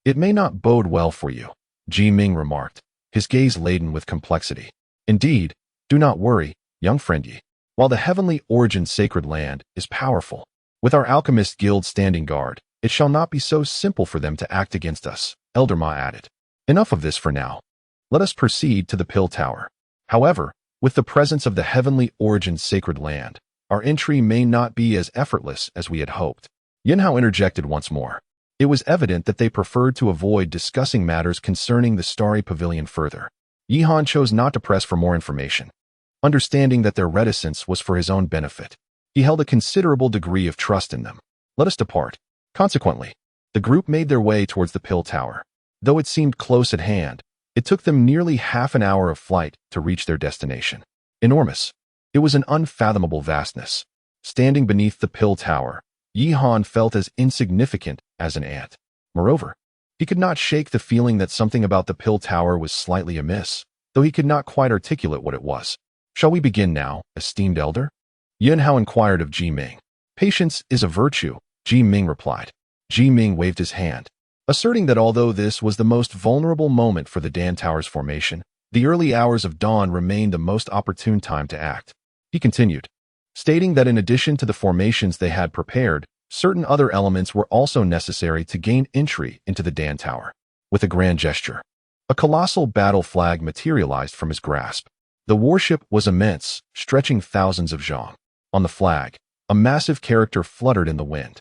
it may not bode well for you, Ji Ming remarked, his gaze laden with complexity. Indeed, do not worry, young friend Yi. While the heavenly origin sacred land is powerful, with our alchemist guild standing guard, it shall not be so simple for them to act against us, Elder Ma added. Enough of this for now. Let us proceed to the Pill Tower. However, with the presence of the heavenly origin sacred land, our entry may not be as effortless as we had hoped. Yunhao interjected once more. It was evident that they preferred to avoid discussing matters concerning the starry pavilion further. Yihan chose not to press for more information, understanding that their reticence was for his own benefit. He held a considerable degree of trust in them. Let us depart. Consequently, the group made their way towards the Pill Tower. Though it seemed close at hand, it took them nearly half an hour of flight to reach their destination. Enormous. It was an unfathomable vastness. Standing beneath the Pill Tower, Yihan felt as insignificant as an ant. Moreover, he could not shake the feeling that something about the Pill Tower was slightly amiss, though he could not quite articulate what it was. Shall we begin now, esteemed elder? Yunhao inquired of Ji Ming. Patience is a virtue, Ji Ming replied. Ji Ming waved his hand, asserting that although this was the most vulnerable moment for the Dan Tower's formation, the early hours of dawn remained the most opportune time to act. He continued, stating that in addition to the formations they had prepared, certain other elements were also necessary to gain entry into the Dan Tower. With a grand gesture, a colossal battle flag materialized from his grasp. The warship was immense, stretching thousands of zhang. On the flag, a massive character fluttered in the wind.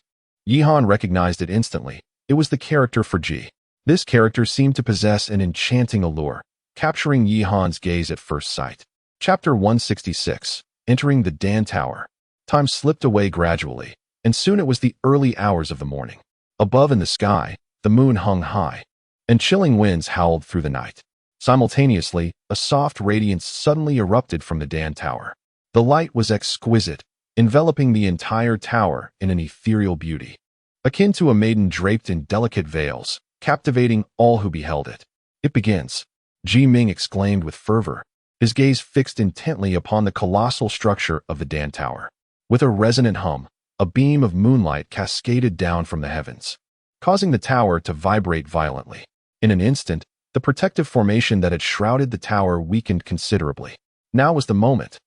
Yihan recognized it instantly. It was the character for Ji. This character seemed to possess an enchanting allure, capturing Yihan's gaze at first sight. Chapter 166. Entering the Dan Tower. Time slipped away gradually, and soon it was the early hours of the morning. Above in the sky, the moon hung high, and chilling winds howled through the night. Simultaneously, a soft radiance suddenly erupted from the Dan Tower. The light was exquisite, enveloping the entire tower in an ethereal beauty, akin to a maiden draped in delicate veils, captivating all who beheld it. It begins, Ji Ming exclaimed with fervor, his gaze fixed intently upon the colossal structure of the Dan Tower. With a resonant hum, a beam of moonlight cascaded down from the heavens, causing the tower to vibrate violently. In an instant, the protective formation that had shrouded the tower weakened considerably. Now was the moment.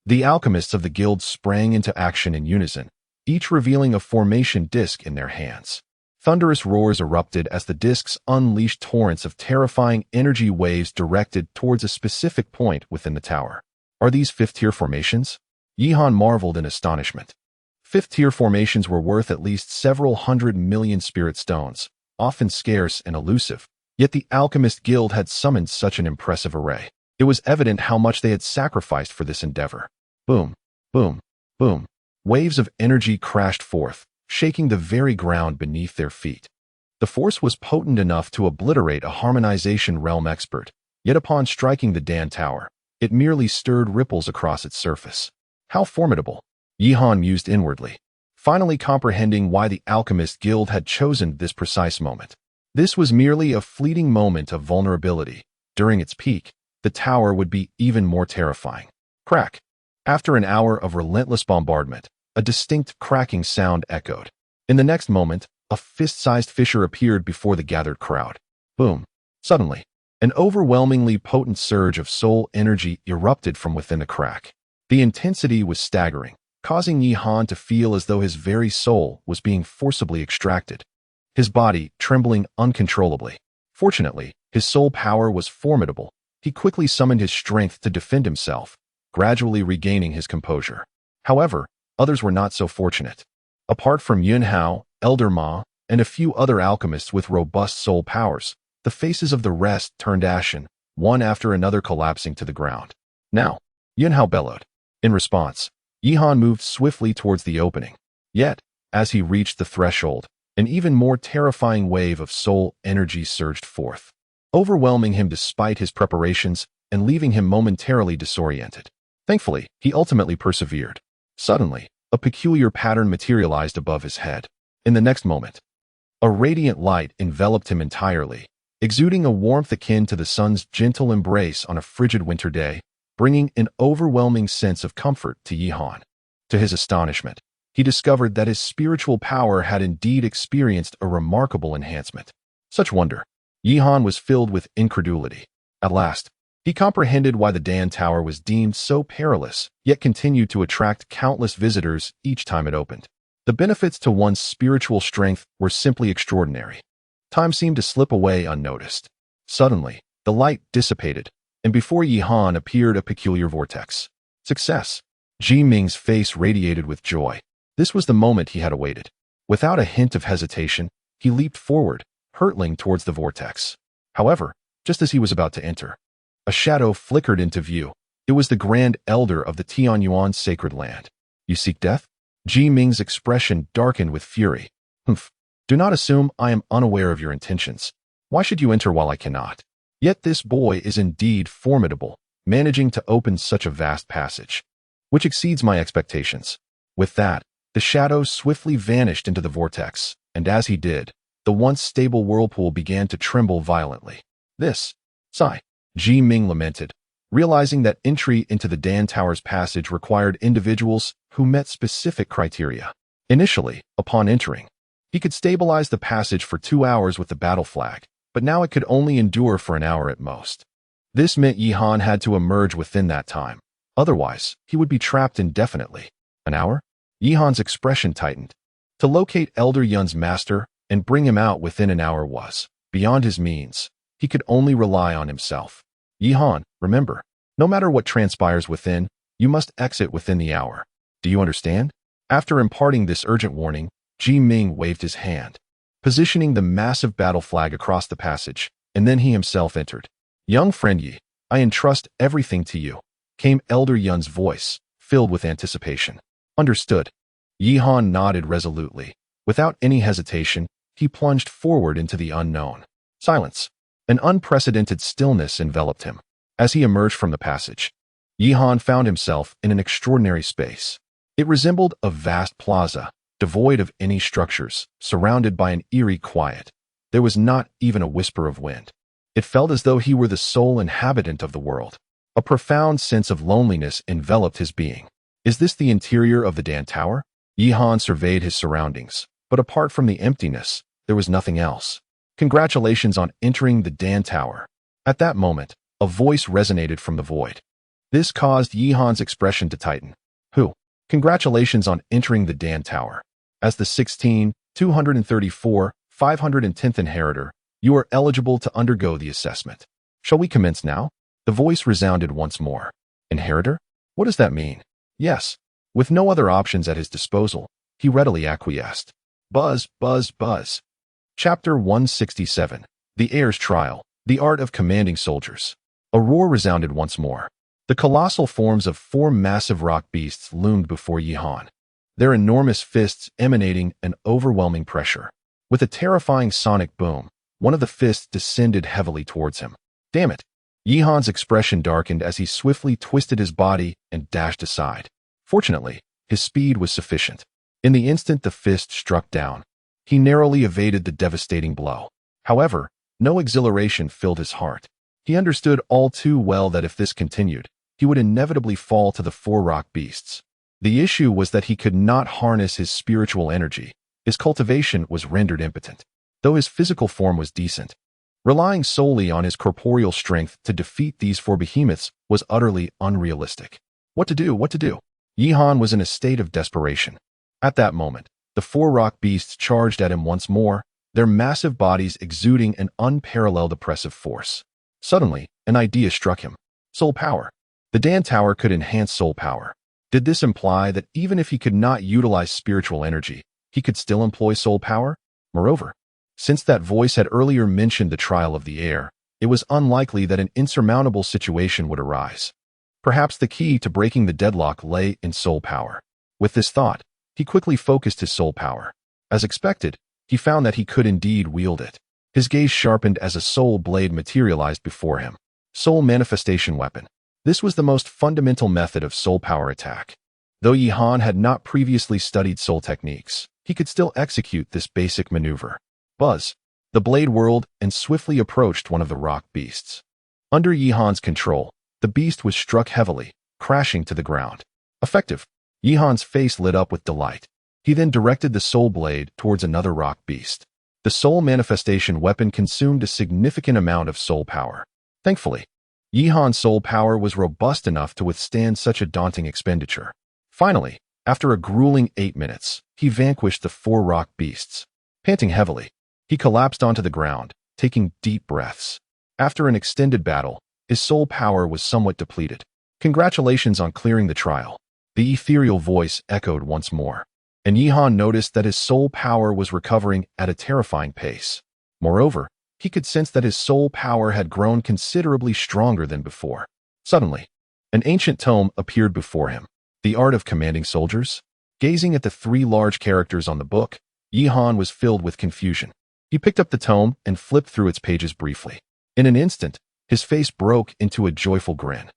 The alchemists of the guild sprang into action in unison, each revealing a formation disc in their hands. Thunderous roars erupted as the discs unleashed torrents of terrifying energy waves directed towards a specific point within the tower. Are these fifth-tier formations? Yihan marveled in astonishment. Fifth-tier formations were worth at least several 100 million spirit stones, often scarce and elusive, yet the Alchemist Guild had summoned such an impressive array. It was evident how much they had sacrificed for this endeavor. Boom, boom, boom. Waves of energy crashed forth, shaking the very ground beneath their feet. The force was potent enough to obliterate a harmonization realm expert, yet upon striking the Dan Tower, it merely stirred ripples across its surface. How formidable, Yihan mused inwardly, finally comprehending why the Alchemist Guild had chosen this precise moment. This was merely a fleeting moment of vulnerability. During its peak, the tower would be even more terrifying. Crack. After an hour of relentless bombardment, a distinct cracking sound echoed. In the next moment, a fist-sized fissure appeared before the gathered crowd. Boom. Suddenly, an overwhelmingly potent surge of soul energy erupted from within the crack. The intensity was staggering, causing Yihan to feel as though his very soul was being forcibly extracted, his body trembling uncontrollably. Fortunately, his soul power was formidable. He quickly summoned his strength to defend himself, gradually regaining his composure. However, others were not so fortunate. Apart from Yunhao, Elder Ma, and a few other alchemists with robust soul powers, the faces of the rest turned ashen, one after another collapsing to the ground. Now, Yunhao bellowed. In response, Yihan moved swiftly towards the opening. Yet, as he reached the threshold, an even more terrifying wave of soul energy surged forth, overwhelming him despite his preparations and leaving him momentarily disoriented. Thankfully, he ultimately persevered. Suddenly, a peculiar pattern materialized above his head. In the next moment, a radiant light enveloped him entirely, exuding a warmth akin to the sun's gentle embrace on a frigid winter day, bringing an overwhelming sense of comfort to Yihan. To his astonishment, he discovered that his spiritual power had indeed experienced a remarkable enhancement. Such wonder. Yihan was filled with incredulity. At last, he comprehended why the Dan Tower was deemed so perilous, yet continued to attract countless visitors each time it opened. The benefits to one's spiritual strength were simply extraordinary. Time seemed to slip away unnoticed. Suddenly, the light dissipated, and before Yihan appeared a peculiar vortex. Success! Ji Ming's face radiated with joy. This was the moment he had awaited. Without a hint of hesitation, he leaped forward, hurtling towards the vortex. However, just as he was about to enter, a shadow flickered into view. It was the Grand Elder of the Tianyuan sacred land. You seek death? Ji Ming's expression darkened with fury. Humph. Do not assume I am unaware of your intentions. Why should you enter while I cannot? Yet this boy is indeed formidable, managing to open such a vast passage, which exceeds my expectations. With that, the shadow swiftly vanished into the vortex, and as he did, the once stable whirlpool began to tremble violently. This, sigh, Ji Ming lamented, realizing that entry into the Dan Tower's passage required individuals who met specific criteria. Initially, upon entering, he could stabilize the passage for 2 hours with the battle flag, but now it could only endure for an hour at most. This meant Yihan had to emerge within that time. Otherwise, he would be trapped indefinitely. An hour? Yihan's expression tightened. To locate Elder Yun's master and bring him out within an hour was beyond his means. He could only rely on himself. Yihan, remember, no matter what transpires within, you must exit within the hour. Do you understand? After imparting this urgent warning, Ji Ming waved his hand, positioning the massive battle flag across the passage, and then he himself entered. Young friend Yi, I entrust everything to you, came Elder Yun's voice, filled with anticipation. Understood. Yihan nodded resolutely. Without any hesitation, he plunged forward into the unknown. Silence. An unprecedented stillness enveloped him. As he emerged from the passage, Yihan found himself in an extraordinary space. It resembled a vast plaza, devoid of any structures, surrounded by an eerie quiet. There was not even a whisper of wind. It felt as though he were the sole inhabitant of the world. A profound sense of loneliness enveloped his being. Is this the interior of the Dan Tower? Yihan surveyed his surroundings, but apart from the emptiness, there was nothing else. Congratulations on entering the Dan Tower. At that moment, a voice resonated from the void. This caused Yihan's expression to tighten. Who? Congratulations on entering the Dan Tower. As the 234, 510th inheritor, you are eligible to undergo the assessment. Shall we commence now? The voice resounded once more. Inheritor? What does that mean? Yes. With no other options at his disposal, he readily acquiesced. Buzz, buzz, buzz. Chapter 167. The Heir's Trial. The Art of Commanding Soldiers. A roar resounded once more. The colossal forms of 4 massive rock beasts loomed before Yihan, their enormous fists emanating an overwhelming pressure. With a terrifying sonic boom, one of the fists descended heavily towards him. Damn it! Yihan's expression darkened as he swiftly twisted his body and dashed aside. Fortunately, his speed was sufficient. In the instant the fist struck down, he narrowly evaded the devastating blow. However, no exhilaration filled his heart. He understood all too well that if this continued, he would inevitably fall to the 4 rock beasts. The issue was that he could not harness his spiritual energy. His cultivation was rendered impotent, though his physical form was decent. Relying solely on his corporeal strength to defeat these 4 behemoths was utterly unrealistic. What to do? What to do? Yihan was in a state of desperation. At that moment, the 4 rock beasts charged at him once more, their massive bodies exuding an unparalleled oppressive force. Suddenly, an idea struck him. Soul power. The Dan Tower could enhance soul power. Did this imply that even if he could not utilize spiritual energy, he could still employ soul power? Moreover, since that voice had earlier mentioned the trial of the air, it was unlikely that an insurmountable situation would arise. Perhaps the key to breaking the deadlock lay in soul power. With this thought, he quickly focused his soul power. As expected, he found that he could indeed wield it. His gaze sharpened as a soul blade materialized before him. Soul manifestation weapon. This was the most fundamental method of soul power attack. Though Yihan had not previously studied soul techniques, he could still execute this basic maneuver. Buzz. The blade whirled and swiftly approached one of the rock beasts. Under Yihan's control, the beast was struck heavily, crashing to the ground. Effective. Yihan's face lit up with delight. He then directed the soul blade towards another rock beast. The soul manifestation weapon consumed a significant amount of soul power. Thankfully, Yihan's soul power was robust enough to withstand such a daunting expenditure. Finally, after a grueling 8 minutes, he vanquished the 4 rock beasts. Panting heavily, he collapsed onto the ground, taking deep breaths. After an extended battle, his soul power was somewhat depleted. Congratulations on clearing the trial. The ethereal voice echoed once more, and Yihan noticed that his soul power was recovering at a terrifying pace. Moreover, he could sense that his soul power had grown considerably stronger than before. Suddenly, an ancient tome appeared before him. The Art of Commanding Soldiers? Gazing at the 3 large characters on the book, Yihan was filled with confusion. He picked up the tome and flipped through its pages briefly. In an instant, his face broke into a joyful grin.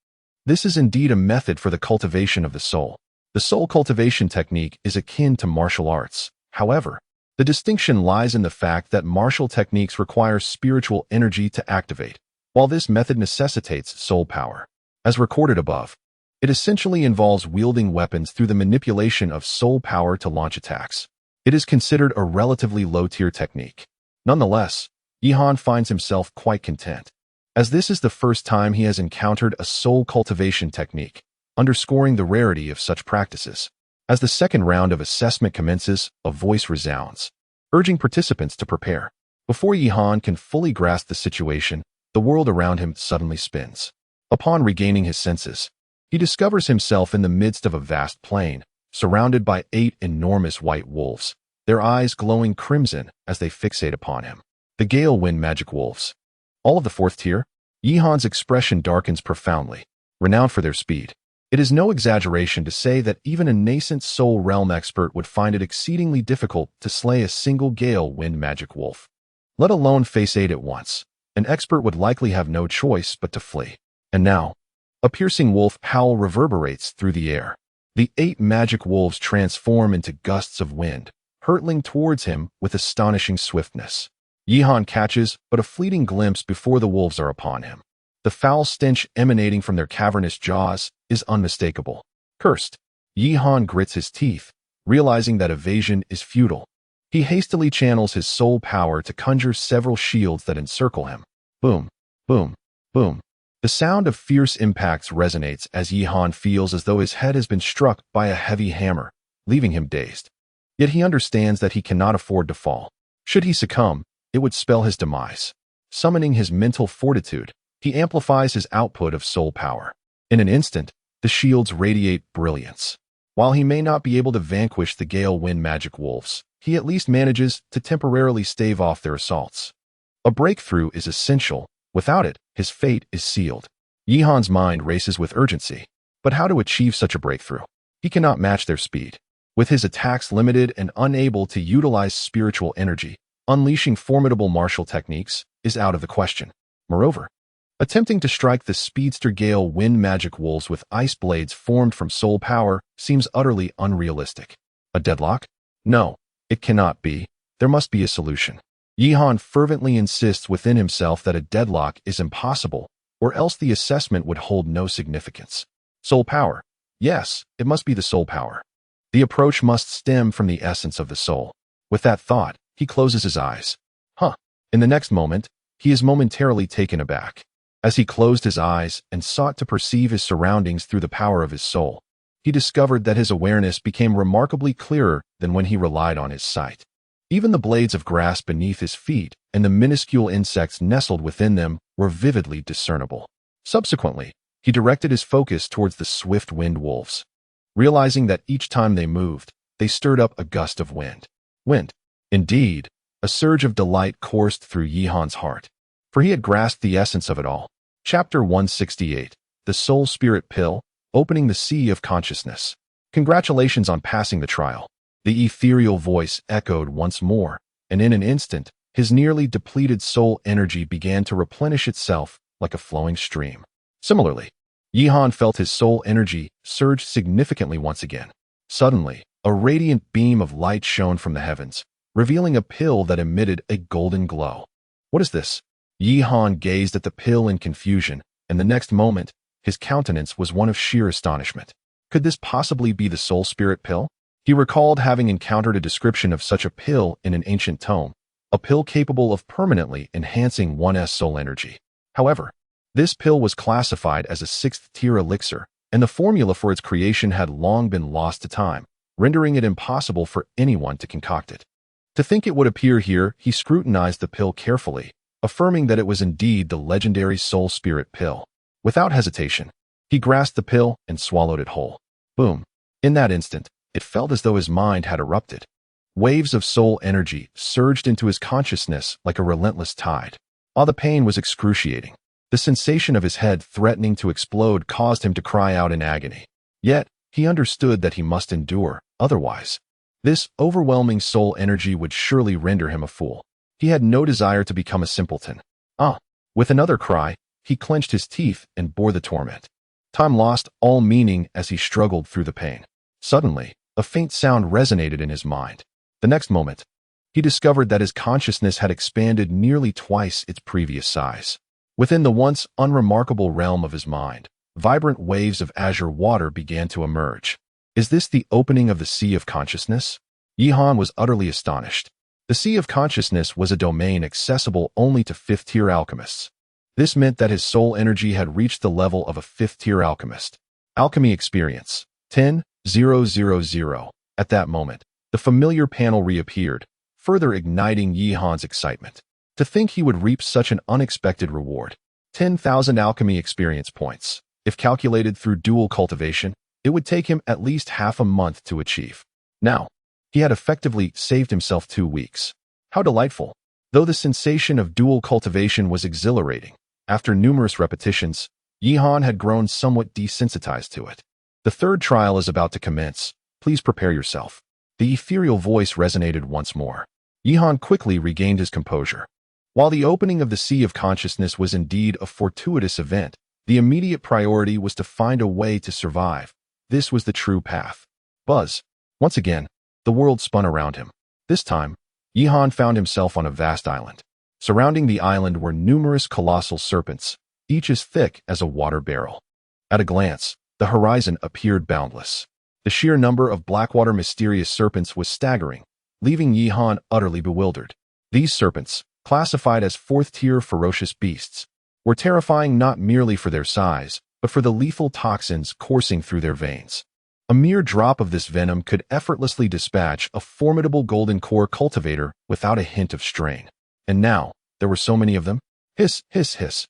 This is indeed a method for the cultivation of the soul. The soul cultivation technique is akin to martial arts. However, the distinction lies in the fact that martial techniques require spiritual energy to activate, while this method necessitates soul power. As recorded above, it essentially involves wielding weapons through the manipulation of soul power to launch attacks. It is considered a relatively low-tier technique. Nonetheless, Yihan finds himself quite content, as this is the first time he has encountered a soul cultivation technique, underscoring the rarity of such practices. As the second round of assessment commences, a voice resounds, urging participants to prepare. Before Yihan can fully grasp the situation, the world around him suddenly spins. Upon regaining his senses, he discovers himself in the midst of a vast plain, surrounded by 8 enormous white wolves, their eyes glowing crimson as they fixate upon him. The Gale Wind Magic Wolves. All of the 4th tier, Yihan's expression darkens profoundly, renowned for their speed. It is no exaggeration to say that even a nascent soul realm expert would find it exceedingly difficult to slay a single Gale Wind Magic Wolf. Let alone face 8 at once, an expert would likely have no choice but to flee. And now, a piercing wolf howl reverberates through the air. The 8 magic wolves transform into gusts of wind, hurtling towards him with astonishing swiftness. Yihan catches but a fleeting glimpse before the wolves are upon him. The foul stench emanating from their cavernous jaws is unmistakable. Cursed, Yihan grits his teeth, realizing that evasion is futile. He hastily channels his soul power to conjure several shields that encircle him. Boom, boom, boom. The sound of fierce impacts resonates as Yihan feels as though his head has been struck by a heavy hammer, leaving him dazed. Yet he understands that he cannot afford to fall. Should he succumb, it would spell his demise. Summoning his mental fortitude, he amplifies his output of soul power. In an instant, the shields radiate brilliance. While he may not be able to vanquish the Gale Wind Magic Wolves, he at least manages to temporarily stave off their assaults. A breakthrough is essential. Without it, his fate is sealed. Yihan's mind races with urgency. But how to achieve such a breakthrough? He cannot match their speed. With his attacks limited and unable to utilize spiritual energy, unleashing formidable martial techniques is out of the question. Moreover, attempting to strike the speedster Gale Wind Magic Wolves with ice blades formed from soul power seems utterly unrealistic. A deadlock? No, it cannot be. There must be a solution. Yihan fervently insists within himself that a deadlock is impossible, or else the assessment would hold no significance. Soul power. Yes, it must be the soul power. The approach must stem from the essence of the soul. With that thought, he closes his eyes. In the next moment, he is momentarily taken aback. As he closed his eyes and sought to perceive his surroundings through the power of his soul, he discovered that his awareness became remarkably clearer than when he relied on his sight. Even the blades of grass beneath his feet and the minuscule insects nestled within them were vividly discernible. Subsequently, he directed his focus towards the swift wind wolves. Realizing that each time they moved, they stirred up a gust of wind. Wind. Indeed, A surge of delight coursed through Yihan's heart, for he had grasped the essence of it all. Chapter 168. The Soul Spirit Pill, Opening the Sea of Consciousness. Congratulations on passing the trial. The ethereal voice echoed once more, and in an instant, his nearly depleted soul energy began to replenish itself like a flowing stream. Similarly, Yihan felt his soul energy surge significantly once again. Suddenly, a radiant beam of light shone from the heavens, revealing a pill that emitted a golden glow. What is this? Yihan gazed at the pill in confusion, and the next moment, his countenance was one of sheer astonishment. Could this possibly be the Soul Spirit Pill? He recalled having encountered a description of such a pill in an ancient tome, a pill capable of permanently enhancing one's soul energy. However, this pill was classified as a 6th-tier elixir, and the formula for its creation had long been lost to time, rendering it impossible for anyone to concoct it. To think it would appear here, he scrutinized the pill carefully, affirming that it was indeed the legendary Soul Spirit Pill. Without hesitation, he grasped the pill and swallowed it whole. Boom! In that instant, it felt as though his mind had erupted. Waves of soul energy surged into his consciousness like a relentless tide. While the pain was excruciating, the sensation of his head threatening to explode caused him to cry out in agony. Yet, he understood that he must endure, otherwise, this overwhelming soul energy would surely render him a fool. He had no desire to become a simpleton. With another cry, he clenched his teeth and bore the torment. Time lost all meaning as he struggled through the pain. Suddenly, a faint sound resonated in his mind. The next moment, he discovered that his consciousness had expanded nearly twice its previous size. Within the once unremarkable realm of his mind, vibrant waves of azure water began to emerge. Is this the opening of the Sea of Consciousness? Yihan was utterly astonished. The Sea of Consciousness was a domain accessible only to 5th-tier alchemists. This meant that his soul energy had reached the level of a 5th-tier alchemist. Alchemy Experience 10,000. At that moment, the familiar panel reappeared, further igniting Yihan's excitement. To think he would reap such an unexpected reward. 10,000 alchemy experience points. If calculated through dual cultivation, it would take him at least half a month to achieve. Now, he had effectively saved himself 2 weeks. How delightful! Though the sensation of dual cultivation was exhilarating, after numerous repetitions, Yihan had grown somewhat desensitized to it. The third trial is about to commence. Please prepare yourself. The ethereal voice resonated once more. Yihan quickly regained his composure. While the opening of the Sea of Consciousness was indeed a fortuitous event, the immediate priority was to find a way to survive. This was the true path. Buzz. Once again, the world spun around him. This time, Yihan found himself on a vast island. Surrounding the island were numerous colossal serpents, each as thick as a water barrel. At a glance, the horizon appeared boundless. The sheer number of Blackwater mysterious serpents was staggering, leaving Yihan utterly bewildered. These serpents, classified as 4th-tier ferocious beasts, were terrifying not merely for their size, but for the lethal toxins coursing through their veins. A mere drop of this venom could effortlessly dispatch a formidable golden core cultivator without a hint of strain. And now, there were so many of them. Hiss, hiss, hiss.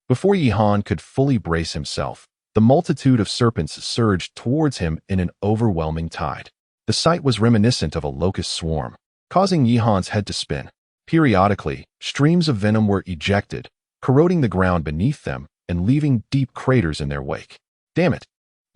Before Yihan could fully brace himself, the multitude of serpents surged towards him in an overwhelming tide. The sight was reminiscent of a locust swarm, causing Yihan's head to spin. Periodically, streams of venom were ejected, corroding the ground beneath them and leaving deep craters in their wake. Damn it!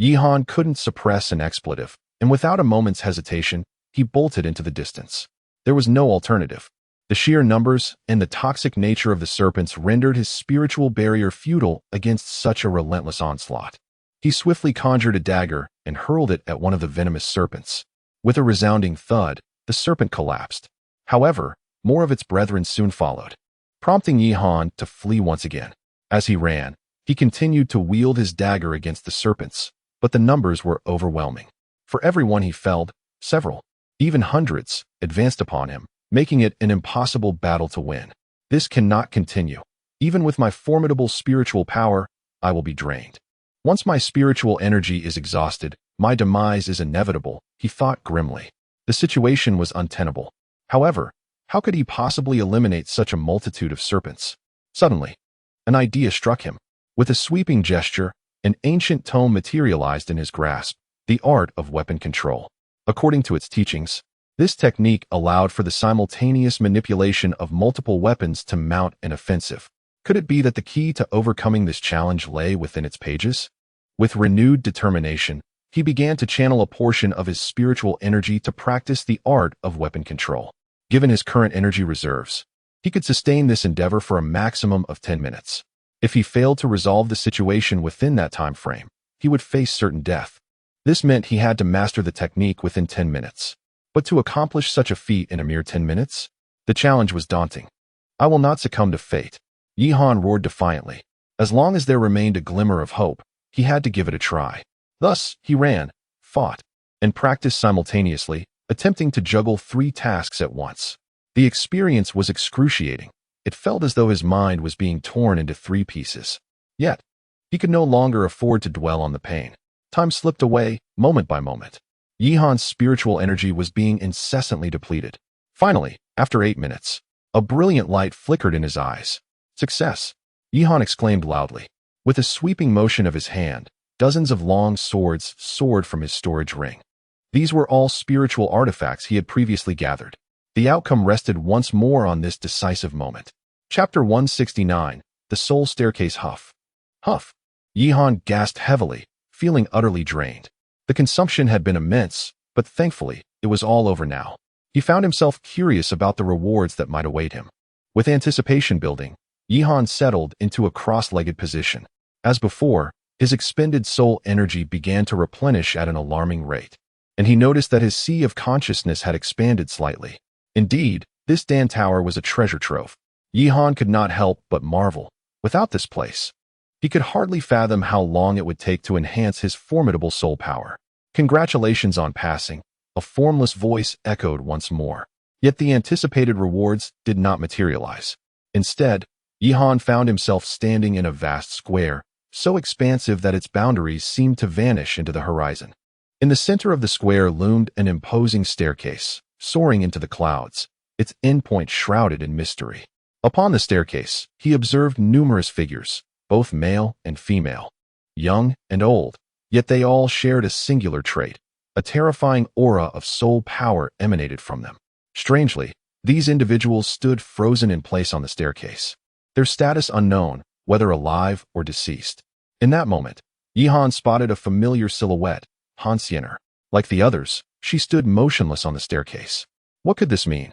Yihan couldn't suppress an expletive, and without a moment's hesitation, he bolted into the distance. There was no alternative. The sheer numbers and the toxic nature of the serpents rendered his spiritual barrier futile against such a relentless onslaught. He swiftly conjured a dagger and hurled it at one of the venomous serpents. With a resounding thud, the serpent collapsed. However, more of its brethren soon followed, prompting Yihan to flee once again. As he ran, he continued to wield his dagger against the serpents, but the numbers were overwhelming. For every one he felled, several, even hundreds, advanced upon him, making it an impossible battle to win. This cannot continue. Even with my formidable spiritual power, I will be drained. Once my spiritual energy is exhausted, my demise is inevitable, he thought grimly. The situation was untenable. However, how could he possibly eliminate such a multitude of serpents? Suddenly, an idea struck him. With a sweeping gesture, an ancient tome materialized in his grasp, the art of weapon control. According to its teachings, This technique allowed for the simultaneous manipulation of multiple weapons to mount an offensive. Could it be that the key to overcoming this challenge lay within its pages? With renewed determination, he began to channel a portion of his spiritual energy to practice the art of weapon control. Given his current energy reserves, he could sustain this endeavor for a maximum of 10 minutes. If he failed to resolve the situation within that time frame, he would face certain death. This meant he had to master the technique within 10 minutes. But to accomplish such a feat in a mere 10 minutes? The challenge was daunting. I will not succumb to fate, Yihan roared defiantly. As long as there remained a glimmer of hope, he had to give it a try. Thus, he ran, fought, and practiced simultaneously, attempting to juggle 3 tasks at once. The experience was excruciating. It felt as though his mind was being torn into 3 pieces. Yet, he could no longer afford to dwell on the pain. Time slipped away, moment by moment. Yihan's spiritual energy was being incessantly depleted. Finally, after 8 minutes, a brilliant light flickered in his eyes. Success! Yihan exclaimed loudly. With a sweeping motion of his hand, dozens of long swords soared from his storage ring. These were all spiritual artifacts he had previously gathered. The outcome rested once more on this decisive moment. Chapter 169, The Soul Staircase. Huff. Huff. Yihan gasped heavily, feeling utterly drained. The consumption had been immense, but thankfully, it was all over now. He found himself curious about the rewards that might await him. With anticipation building, Yihan settled into a cross-legged position. As before, his expended soul energy began to replenish at an alarming rate, and he noticed that his sea of consciousness had expanded slightly. Indeed, this Dan Tower was a treasure trove. Yihan could not help but marvel. Without this place, he could hardly fathom how long it would take to enhance his formidable soul power. Congratulations on passing, a formless voice echoed once more. Yet the anticipated rewards did not materialize. Instead, Yihan found himself standing in a vast square, so expansive that its boundaries seemed to vanish into the horizon. In the center of the square loomed an imposing staircase, soaring into the clouds, its endpoint shrouded in mystery. Upon the staircase, he observed numerous figures, both male and female, young and old, yet they all shared a singular trait. A terrifying aura of soul power emanated from them. Strangely, these individuals stood frozen in place on the staircase, their status unknown, whether alive or deceased. In that moment, Yihan spotted a familiar silhouette, Hansiener. Like the others, she stood motionless on the staircase. What could this mean?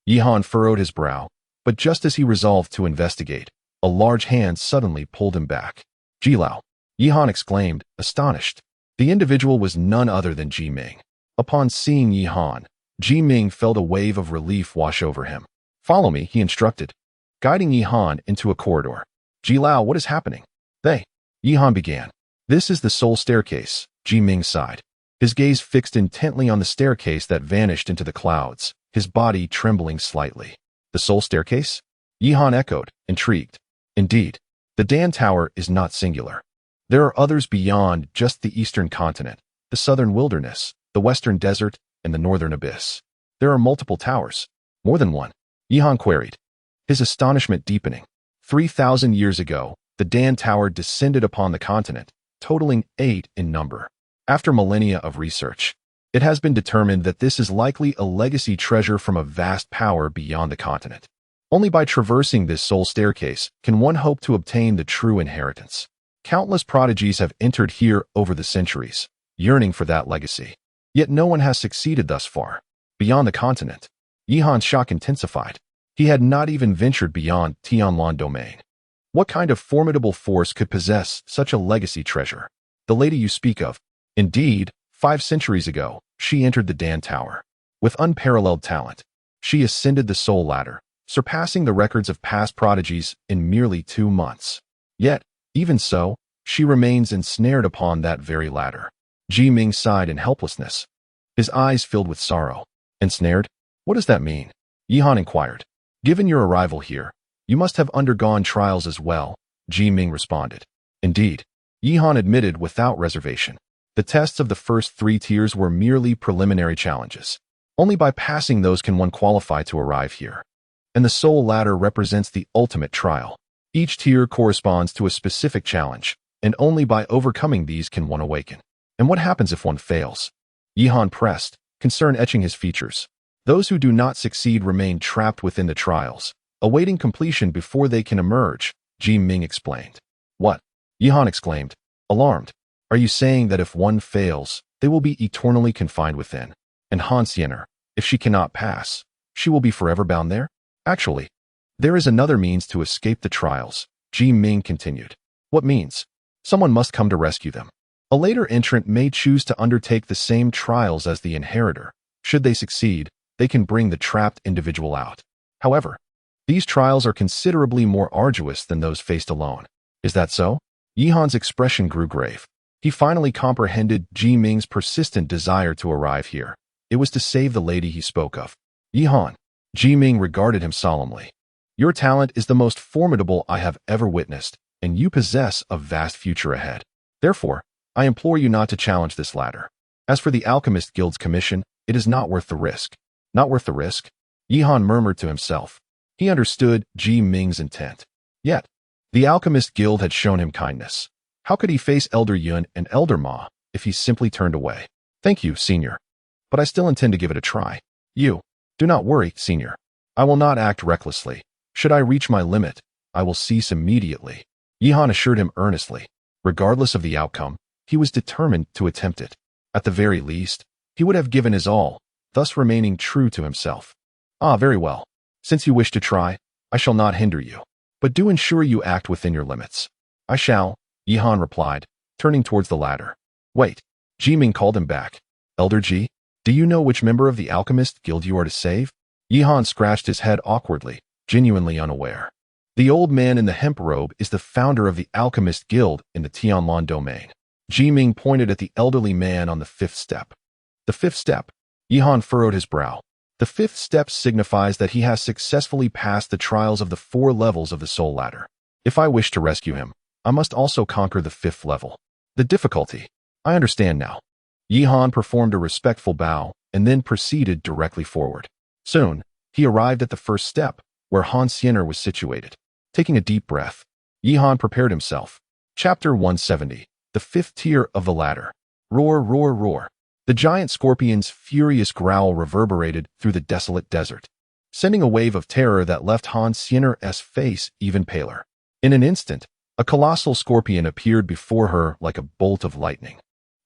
Yihan furrowed his brow, but just as he resolved to investigate, a large hand suddenly pulled him back. Jilao! Yihan exclaimed, astonished. The individual was none other than Ji Ming. Upon seeing Yihan, Ji Ming felt a wave of relief wash over him. Follow me, he instructed, guiding Yihan into a corridor. Jilao, what is happening? Yihan began. This is the soul staircase, Ji Ming sighed. His gaze fixed intently on the staircase that vanished into the clouds, his body trembling slightly. The soul staircase? Yihan echoed, intrigued. Indeed, the Dan Tower is not singular. There are others beyond just the eastern continent, the southern wilderness, the western desert, and the northern abyss. There are multiple towers. More than one, Yihan queried, his astonishment deepening. 3,000 years ago, the Dan Tower descended upon the continent, totaling 8 in number. After millennia of research, it has been determined that this is likely a legacy treasure from a vast power beyond the continent. Only by traversing this soul staircase can one hope to obtain the true inheritance. Countless prodigies have entered here over the centuries, yearning for that legacy. Yet no one has succeeded thus far. Beyond the continent, Yihan's shock intensified. He had not even ventured beyond Tianlan domain. What kind of formidable force could possess such a legacy treasure? The lady you speak of. Indeed, 5 centuries ago, she entered the Dan Tower. With unparalleled talent, she ascended the soul ladder, surpassing the records of past prodigies in merely 2 months. Yet, even so, she remains ensnared upon that very ladder. Ji Ming sighed in helplessness. His eyes filled with sorrow. Ensnared? What does that mean? Yihan inquired. Given your arrival here, you must have undergone trials as well, Ji Ming responded. Indeed, Yihan admitted without reservation. The tests of the first 3 tiers were merely preliminary challenges. Only by passing those can one qualify to arrive here. And the soul ladder represents the ultimate trial. Each tier corresponds to a specific challenge, and only by overcoming these can one awaken. And what happens if one fails? Yihan pressed, concern etching his features. Those who do not succeed remain trapped within the trials, awaiting completion before they can emerge, Ji Ming explained. What? Yihan exclaimed, alarmed. Are you saying that if one fails, they will be eternally confined within? And Han Xiener, if she cannot pass, she will be forever bound there? Actually, there is another means to escape the trials, Ji Ming continued. What means? Someone must come to rescue them. A later entrant may choose to undertake the same trials as the inheritor. Should they succeed, they can bring the trapped individual out. However, these trials are considerably more arduous than those faced alone. Is that so? Yihan's expression grew grave. He finally comprehended Ji Ming's persistent desire to arrive here. It was to save the lady he spoke of. Yihan, Ji Ming regarded him solemnly. Your talent is the most formidable I have ever witnessed, and you possess a vast future ahead. Therefore, I implore you not to challenge this ladder. As for the Alchemist Guild's commission, it is not worth the risk. Not worth the risk? Yihan murmured to himself. He understood Ji Ming's intent. Yet, the Alchemist Guild had shown him kindness. How could he face Elder Yun and Elder Ma if he simply turned away? Thank you, Senior. But I still intend to give it a try. You. Do not worry, Senior. I will not act recklessly. Should I reach my limit, I will cease immediately. Yihan assured him earnestly. Regardless of the outcome, he was determined to attempt it. At the very least, he would have given his all, thus remaining true to himself. Ah, very well. Since you wish to try, I shall not hinder you. But do ensure you act within your limits. I shall, Yihan replied, turning towards the ladder. Wait. Ji Ming called him back. Elder Ji, do you know which member of the Alchemist Guild you are to save? Yihan scratched his head awkwardly, genuinely unaware. The old man in the hemp robe is the founder of the Alchemist Guild in the Tianlan domain. Ji Ming pointed at the elderly man on the 5th step. The 5th step. Yihan furrowed his brow. The 5th step signifies that he has successfully passed the trials of the 4 levels of the soul ladder. If I wish to rescue him, I must also conquer the 5th level. The difficulty. I understand now. Yihan performed a respectful bow and then proceeded directly forward. Soon, he arrived at the 1st step, where Han Xiener was situated. Taking a deep breath, Yihan prepared himself. Chapter 170. The 5th tier of the ladder. Roar, roar, roar. The giant scorpion's furious growl reverberated through the desolate desert, sending a wave of terror that left Han Xiener's face even paler. In an instant, a colossal scorpion appeared before her like a bolt of lightning,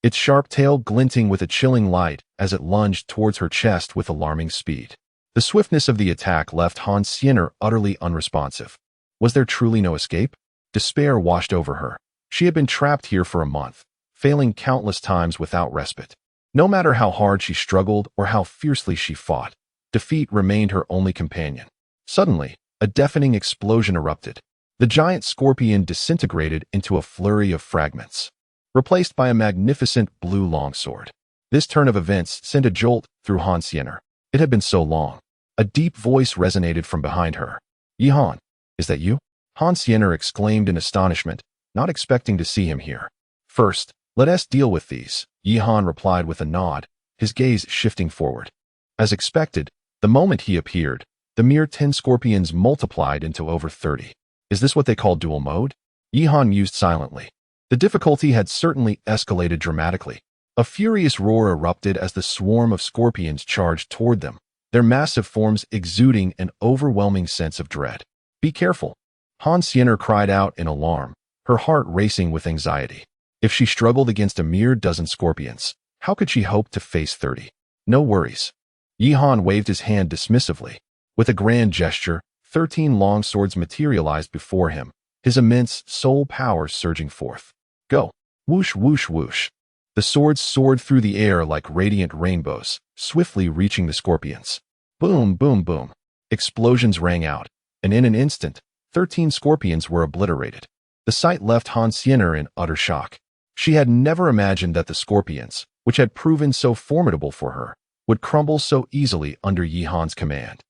its sharp tail glinting with a chilling light as it lunged towards her chest with alarming speed. The swiftness of the attack left Han Xiener utterly unresponsive. Was there truly no escape? Despair washed over her. She had been trapped here for a month, failing countless times without respite. No matter how hard she struggled or how fiercely she fought, defeat remained her only companion. Suddenly, a deafening explosion erupted. The giant scorpion disintegrated into a flurry of fragments, replaced by a magnificent blue longsword. This turn of events sent a jolt through Han Xiener. It had been so long. A deep voice resonated from behind her. Yihan, is that you? Han Xiener exclaimed in astonishment, not expecting to see him here. First, let us deal with these, Yihan replied with a nod, his gaze shifting forward. As expected, the moment he appeared, the mere 10 scorpions multiplied into over 30. Is this what they call dual mode? Yihan mused silently. The difficulty had certainly escalated dramatically. A furious roar erupted as the swarm of scorpions charged toward them, their massive forms exuding an overwhelming sense of dread. Be careful. Han Xiener cried out in alarm, her heart racing with anxiety. If she struggled against a mere dozen scorpions, how could she hope to face 30? No worries. Yihan waved his hand dismissively. With a grand gesture, 13 long swords materialized before him, his immense soul power surging forth. Go! Whoosh, whoosh, whoosh. The swords soared through the air like radiant rainbows, swiftly reaching the scorpions. Boom, boom, boom. Explosions rang out, and in an instant, 13 scorpions were obliterated. The sight left Han Xiener in utter shock. She had never imagined that the scorpions, which had proven so formidable for her, would crumble so easily under Yihan's command.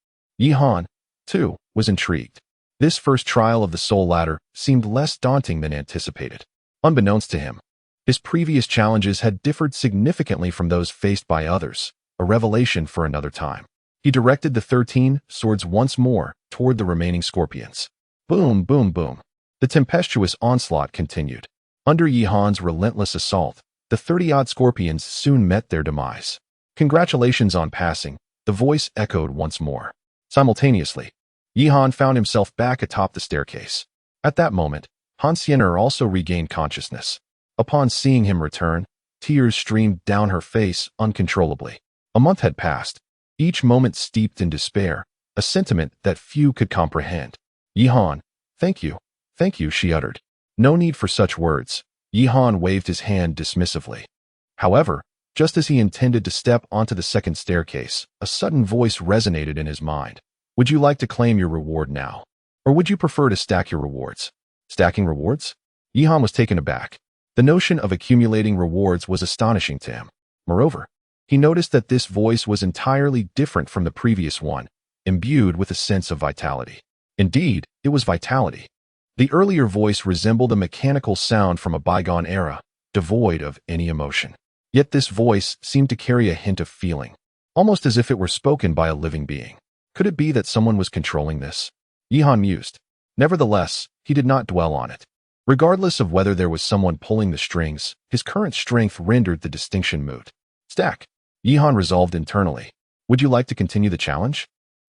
Yihan, too, was intrigued. This first trial of the soul ladder seemed less daunting than anticipated. Unbeknownst to him, his previous challenges had differed significantly from those faced by others, a revelation for another time. He directed the 13 swords once more toward the remaining scorpions. Boom, boom, boom. The tempestuous onslaught continued. Under Yihan's relentless assault, the 30-odd scorpions soon met their demise. Congratulations on passing, The voice echoed once more. Simultaneously, Yihan found himself back atop the staircase. At that moment, Han Xiener also regained consciousness. Upon seeing him return, tears streamed down her face uncontrollably. A month had passed, each moment steeped in despair, a sentiment that few could comprehend. Yihan, thank you, she uttered. No need for such words. Yihan waved his hand dismissively. However, just as he intended to step onto the second staircase, a sudden voice resonated in his mind. Would you like to claim your reward now? Or would you prefer to stack your rewards? Stacking rewards? Yihan was taken aback. The notion of accumulating rewards was astonishing to him. Moreover, he noticed that this voice was entirely different from the previous one, imbued with a sense of vitality. Indeed, it was vitality. The earlier voice resembled a mechanical sound from a bygone era, devoid of any emotion. Yet this voice seemed to carry a hint of feeling, almost as if it were spoken by a living being. Could it be that someone was controlling this? Yihan mused. Nevertheless, he did not dwell on it. Regardless of whether there was someone pulling the strings, his current strength rendered the distinction moot. Stack. Yihan resolved internally. Would you like to continue the challenge?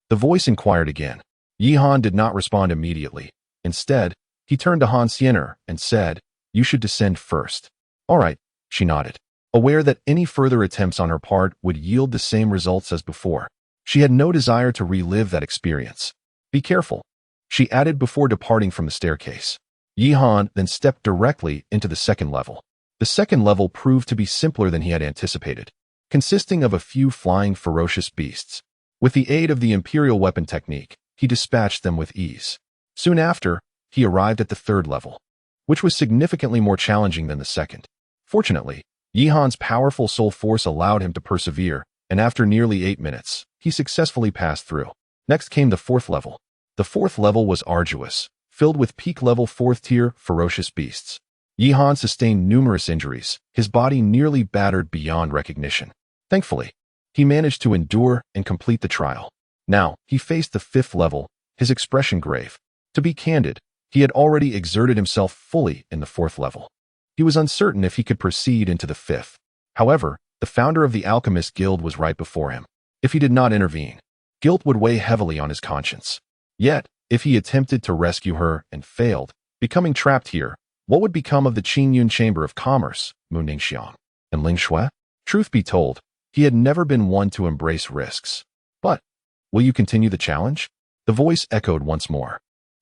The voice inquired again. Yihan did not respond immediately. Instead, he turned to Han Xiener and said, you should descend first. All right, she nodded, aware that any further attempts on her part would yield the same results as before. She had no desire to relive that experience. Be careful, she added before departing from the staircase. Yihan then stepped directly into the second level. The second level proved to be simpler than he had anticipated, consisting of a few flying ferocious beasts. With the aid of the imperial weapon technique, he dispatched them with ease. Soon after, he arrived at the third level, which was significantly more challenging than the second. Fortunately, Yihan's powerful soul force allowed him to persevere, and after nearly 8 minutes, he successfully passed through. Next came the fourth level. The fourth level was arduous, filled with peak-level fourth-tier ferocious beasts. Yihan sustained numerous injuries, his body nearly battered beyond recognition. Thankfully, he managed to endure and complete the trial. Now, he faced the fifth level, his expression grave. To be candid, he had already exerted himself fully in the fourth level. He was uncertain if he could proceed into the fifth. However, the founder of the Alchemist Guild was right before him. If he did not intervene, guilt would weigh heavily on his conscience. Yet, if he attempted to rescue her and failed, becoming trapped here, what would become of the Qingyun Chamber of Commerce, Mu Ningxiang, and Ling Shui? Truth be told, he had never been one to embrace risks. But, will you continue the challenge? The voice echoed once more.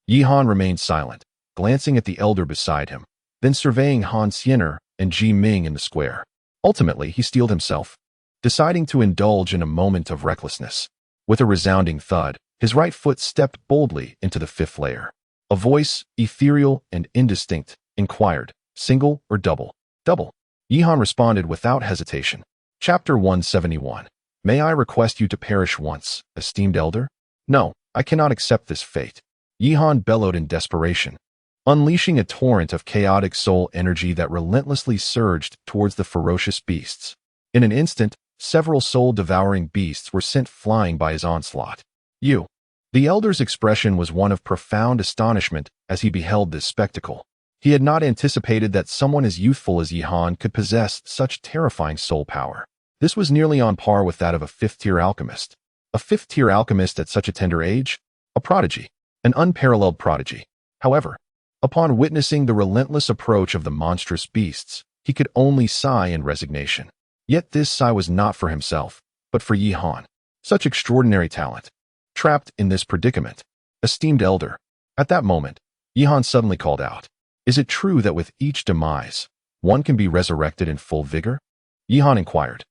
Yihan remained silent, glancing at the elder beside him, then surveying Han Xiener and Ji Ming in the square. Ultimately, he steeled himself, deciding to indulge in a moment of recklessness. With a resounding thud, his right foot stepped boldly into the fifth layer. A voice, ethereal and indistinct, inquired, single or double? Double. Yihan responded without hesitation. Chapter 171. May I request you to perish once, esteemed elder? No, I cannot accept this fate. Yihan bellowed in desperation, unleashing a torrent of chaotic soul energy that relentlessly surged towards the ferocious beasts. In an instant, several soul-devouring beasts were sent flying by his onslaught. You. The elder's expression was one of profound astonishment as he beheld this spectacle. He had not anticipated that someone as youthful as Yihan could possess such terrifying soul power. This was nearly on par with that of a fifth-tier alchemist. A fifth-tier alchemist at such a tender age? A prodigy. An unparalleled prodigy. However, upon witnessing the relentless approach of the monstrous beasts, he could only sigh in resignation. Yet this sigh was not for himself, but for Yihan. Such extraordinary talent. Trapped in this predicament. Esteemed elder. At that moment, Yihan suddenly called out. Is it true that with each demise, one can be resurrected in full vigor? Yihan inquired.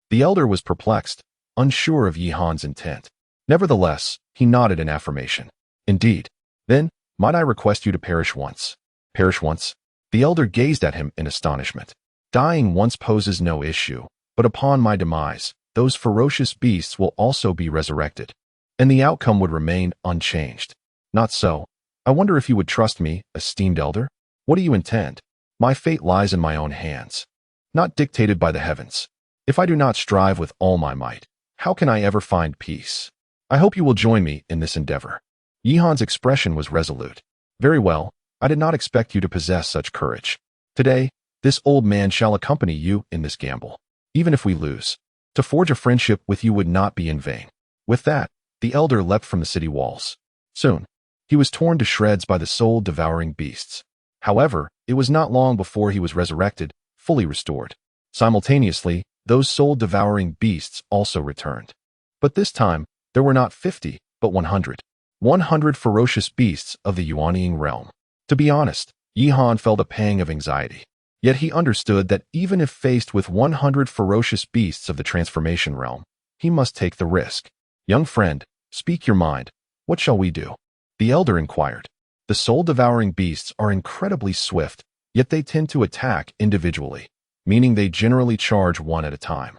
The elder was perplexed, unsure of Yihan's intent. Nevertheless, he nodded in affirmation. Indeed. Then, might I request you to perish once? Perish once? The elder gazed at him in astonishment. Dying once poses no issue, but upon my demise, those ferocious beasts will also be resurrected, and the outcome would remain unchanged. Not so. I wonder if you would trust me, esteemed elder? What do you intend? My fate lies in my own hands, not dictated by the heavens. If I do not strive with all my might, how can I ever find peace? I hope you will join me in this endeavor. Yihan's expression was resolute. Very well, I did not expect you to possess such courage. Today, this old man shall accompany you in this gamble. Even if we lose, To forge a friendship with you would not be in vain. With that, the elder leapt from the city walls. Soon, he was torn to shreds by the soul-devouring beasts. However, it was not long before he was resurrected, fully restored. Simultaneously, those soul-devouring beasts also returned. But this time, there were not 50, but 100. 100 ferocious beasts of the Yuanying realm. To be honest, Yihan felt a pang of anxiety. Yet he understood that even if faced with 100 ferocious beasts of the transformation realm, he must take the risk. Young friend, speak your mind. What shall we do? The elder inquired. The soul-devouring beasts are incredibly swift, yet they tend to attack individually, meaning they generally charge one at a time.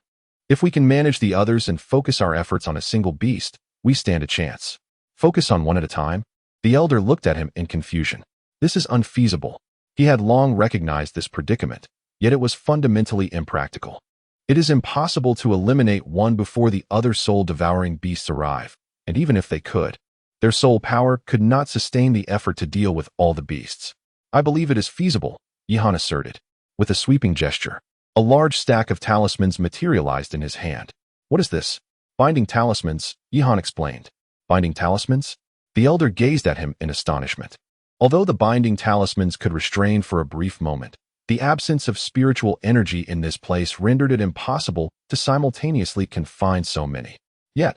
If we can manage the others and focus our efforts on a single beast, we stand a chance. Focus on one at a time? The elder looked at him in confusion. This is unfeasible. He had long recognized this predicament, yet it was fundamentally impractical. It is impossible to eliminate one before the other soul-devouring beasts arrive, and even if they could, their soul power could not sustain the effort to deal with all the beasts. I believe it is feasible, Yihan asserted. With a sweeping gesture, a large stack of talismans materialized in his hand. What is this? Binding talismans, Yihan explained. Binding talismans? The elder gazed at him in astonishment. Although the binding talismans could restrain for a brief moment, the absence of spiritual energy in this place rendered it impossible to simultaneously confine so many. Yet,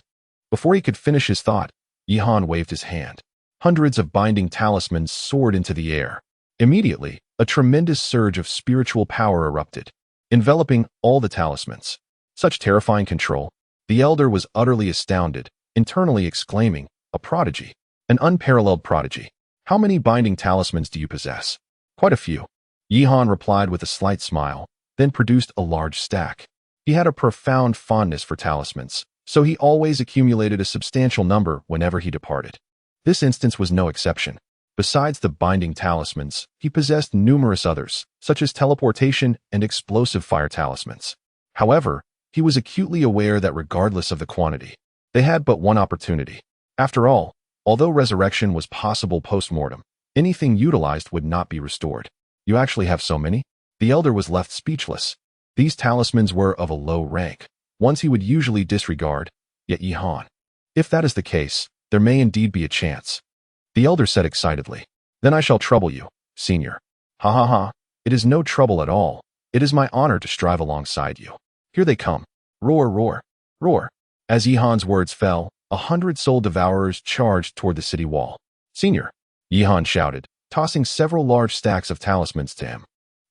before he could finish his thought, Yihan waved his hand. Hundreds of binding talismans soared into the air. Immediately, a tremendous surge of spiritual power erupted, enveloping all the talismans. Such terrifying control, the elder was utterly astounded, internally exclaiming, "A prodigy, an unparalleled prodigy. How many binding talismans do you possess?" "Quite a few," Yihan replied with a slight smile, then produced a large stack. He had a profound fondness for talismans, so he always accumulated a substantial number whenever he departed. This instance was no exception. Besides the binding talismans, he possessed numerous others, such as teleportation and explosive fire talismans. However, he was acutely aware that regardless of the quantity, they had but one opportunity. After all, although resurrection was possible post-mortem, anything utilized would not be restored. "You actually have so many?" The elder was left speechless. These talismans were of a low rank, ones he would usually disregard, yet Yihan. "If that is the case, there may indeed be a chance," the elder said excitedly. "Then I shall trouble you, senior." "Ha ha ha, it is no trouble at all. It is my honor to strive alongside you. Here they come. Roar, roar, roar." As Yihan's words fell, 100 soul devourers charged toward the city wall. "Senior," Yihan shouted, tossing several large stacks of talismans to him.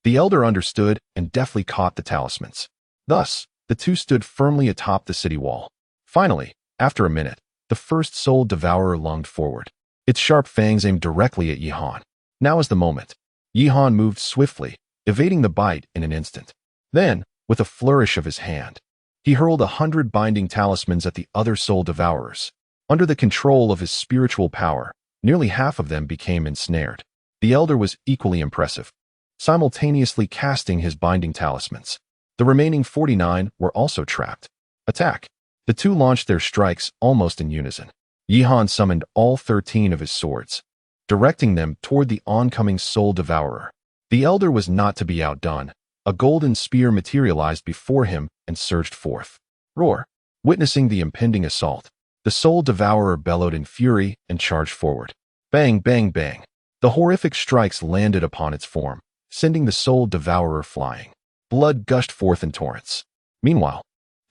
The elder understood and deftly caught the talismans. Thus, the two stood firmly atop the city wall. Finally, after a minute, the first soul devourer lunged forward. Its sharp fangs aimed directly at Yihan. Now is the moment. Yihan moved swiftly, evading the bite in an instant. Then, with a flourish of his hand, he hurled 100 binding talismans at the other soul devourers. Under the control of his spiritual power, nearly half of them became ensnared. The elder was equally impressive, simultaneously casting his binding talismans. The remaining 49 were also trapped. "Attack!" The two launched their strikes almost in unison. Yihan summoned all 13 of his swords, directing them toward the oncoming soul devourer. The elder was not to be outdone. A golden spear materialized before him and surged forth. Roar! Witnessing the impending assault, the soul devourer bellowed in fury and charged forward. Bang, bang, bang. The horrific strikes landed upon its form, sending the soul devourer flying. Blood gushed forth in torrents. Meanwhile,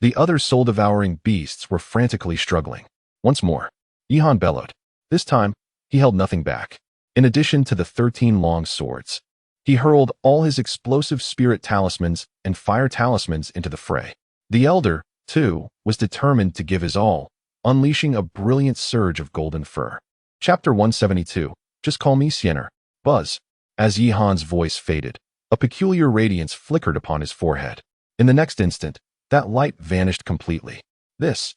the other soul-devouring beasts were frantically struggling. Once more, Yihan bellowed. This time, he held nothing back. In addition to the 13 long swords, he hurled all his explosive spirit talismans and fire talismans into the fray. The elder, too, was determined to give his all, unleashing a brilliant surge of golden fur. Chapter 172. Just call me Siener. Buzz. As Yihan's voice faded, a peculiar radiance flickered upon his forehead. In the next instant, that light vanished completely. This.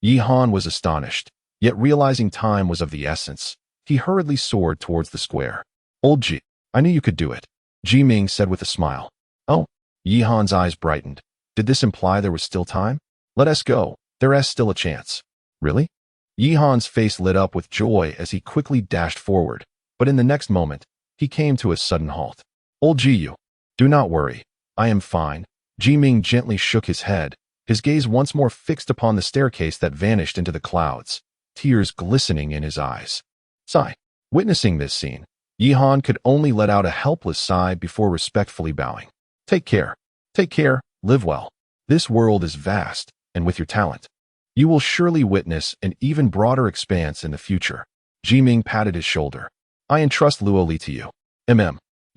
Yihan was astonished, yet realizing time was of the essence, he hurriedly soared towards the square. "Old Ji, I knew you could do it," Ji Ming said with a smile. "Oh." Yihan's eyes brightened. Did this imply there was still time? "Let us go. There is still a chance." "Really?" Yihan's face lit up with joy as he quickly dashed forward, but in the next moment, he came to a sudden halt. "Old Ji, you. Do not worry. I am fine." Ji Ming gently shook his head, his gaze once more fixed upon the staircase that vanished into the clouds, tears glistening in his eyes. Sigh. Witnessing this scene, Yihan could only let out a helpless sigh before respectfully bowing. Take care. Take care, live well. This world is vast, and with your talent, you will surely witness an even broader expanse in the future. Jiming patted his shoulder. I entrust Luoli to you.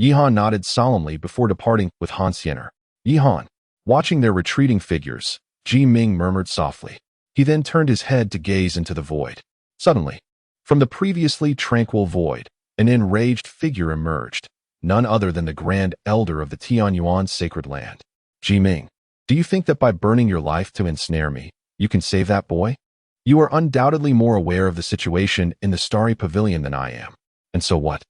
Yihan nodded solemnly before departing with Han Xiener. Yihan. Watching their retreating figures, Jiming murmured softly. He then turned his head to gaze into the void. Suddenly, from the previously tranquil void, an enraged figure emerged, none other than the Grand Elder of the Tianyuan sacred land. Jiming, do you think that by burning your life to ensnare me, you can save that boy? You are undoubtedly more aware of the situation in the starry pavilion than I am. And so what?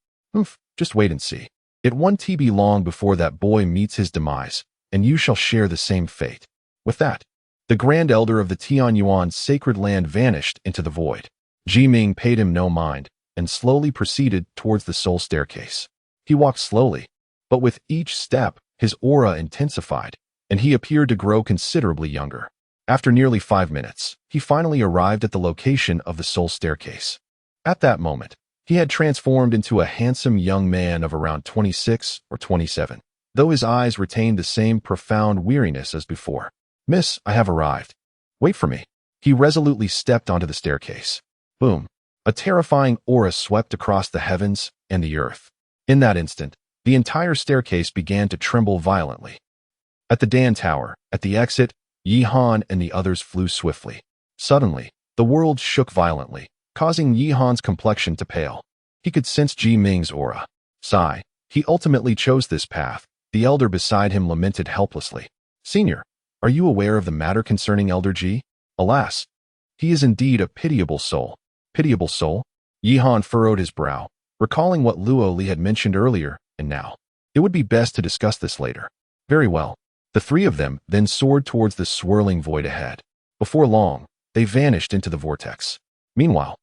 Just wait and see. It won't be long before that boy meets his demise, and you shall share the same fate. With that, the Grand Elder of the Tianyuan sacred land vanished into the void. Jiming paid him no mind and slowly proceeded towards the soul staircase. He walked slowly, but with each step, his aura intensified, and he appeared to grow considerably younger. After nearly 5 minutes, he finally arrived at the location of the soul staircase. At that moment, he had transformed into a handsome young man of around 26 or 27, though his eyes retained the same profound weariness as before. Miss, I have arrived. Wait for me. He resolutely stepped onto the staircase. Boom. A terrifying aura swept across the heavens and the earth. In that instant, the entire staircase began to tremble violently. At the Dan Tower, at the exit, Yihan and the others flew swiftly. Suddenly, the world shook violently, causing Yihan's complexion to pale. He could sense Jiming's aura. Sigh. He ultimately chose this path. The elder beside him lamented helplessly. Senior, are you aware of the matter concerning Elder Ji? Alas, he is indeed a pitiable soul. Pitiable soul? Yihan furrowed his brow, recalling what Luo Li had mentioned earlier, and now. It would be best to discuss this later. Very well. The three of them then soared towards the swirling void ahead. Before long, they vanished into the vortex. Meanwhile,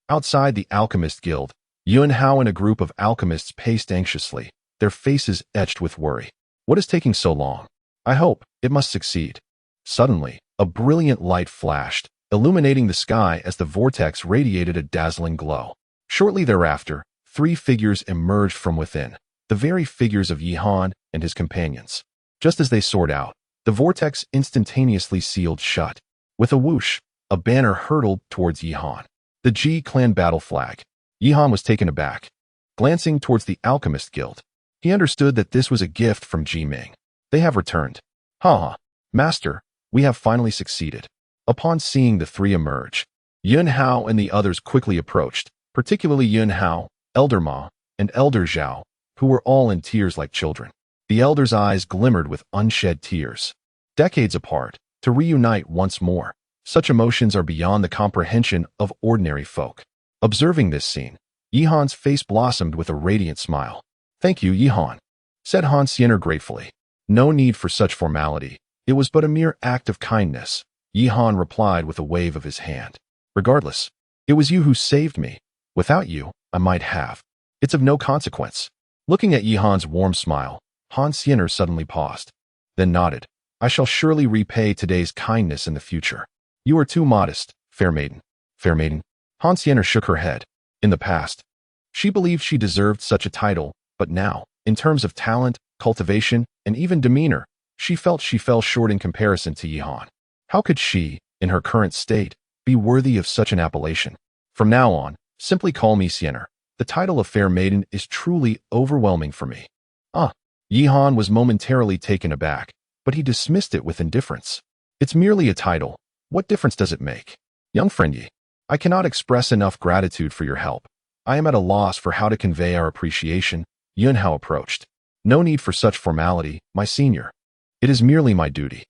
outside the Alchemist Guild, Yun Hao and a group of alchemists paced anxiously, their faces etched with worry. What is taking so long? I hope it must succeed. Suddenly, a brilliant light flashed, illuminating the sky as the vortex radiated a dazzling glow. Shortly thereafter, 3 figures emerged from within, the very figures of Yihan and his companions. Just as they soared out, the vortex instantaneously sealed shut. With a whoosh, a banner hurtled towards Yihan. The Ji clan battle flag. Yihan was taken aback. Glancing towards the Alchemist Guild, he understood that this was a gift from Jiming. They have returned. Ha! Master, we have finally succeeded. Upon seeing the 3 emerge, Yun Hao and the others quickly approached, particularly Yun Hao, Elder Ma, and Elder Zhao, who were all in tears like children. The elder's eyes glimmered with unshed tears. Decades apart, to reunite once more, such emotions are beyond the comprehension of ordinary folk. Observing this scene, Yihan's face blossomed with a radiant smile. Thank you, Yihan, said Han Xiener gratefully. No need for such formality. It was but a mere act of kindness, Yihan replied with a wave of his hand. Regardless, it was you who saved me. Without you, I might have. It's of no consequence. Looking at Yihan's warm smile, Han Xiener suddenly paused, then nodded. I shall surely repay today's kindness in the future. You are too modest, fair maiden. Fair maiden? Han Xiener shook her head. In the past, she believed she deserved such a title, but now, in terms of talent, cultivation, and even demeanor, she felt she fell short in comparison to Yihan. How could she, in her current state, be worthy of such an appellation? From now on, simply call me Xiener. The title of fair maiden is truly overwhelming for me. Yihan was momentarily taken aback, but he dismissed it with indifference. It's merely a title. What difference does it make? Young friend Yi, I cannot express enough gratitude for your help. I am at a loss for how to convey our appreciation. Yun Hao approached. No need for such formality, my senior. It is merely my duty.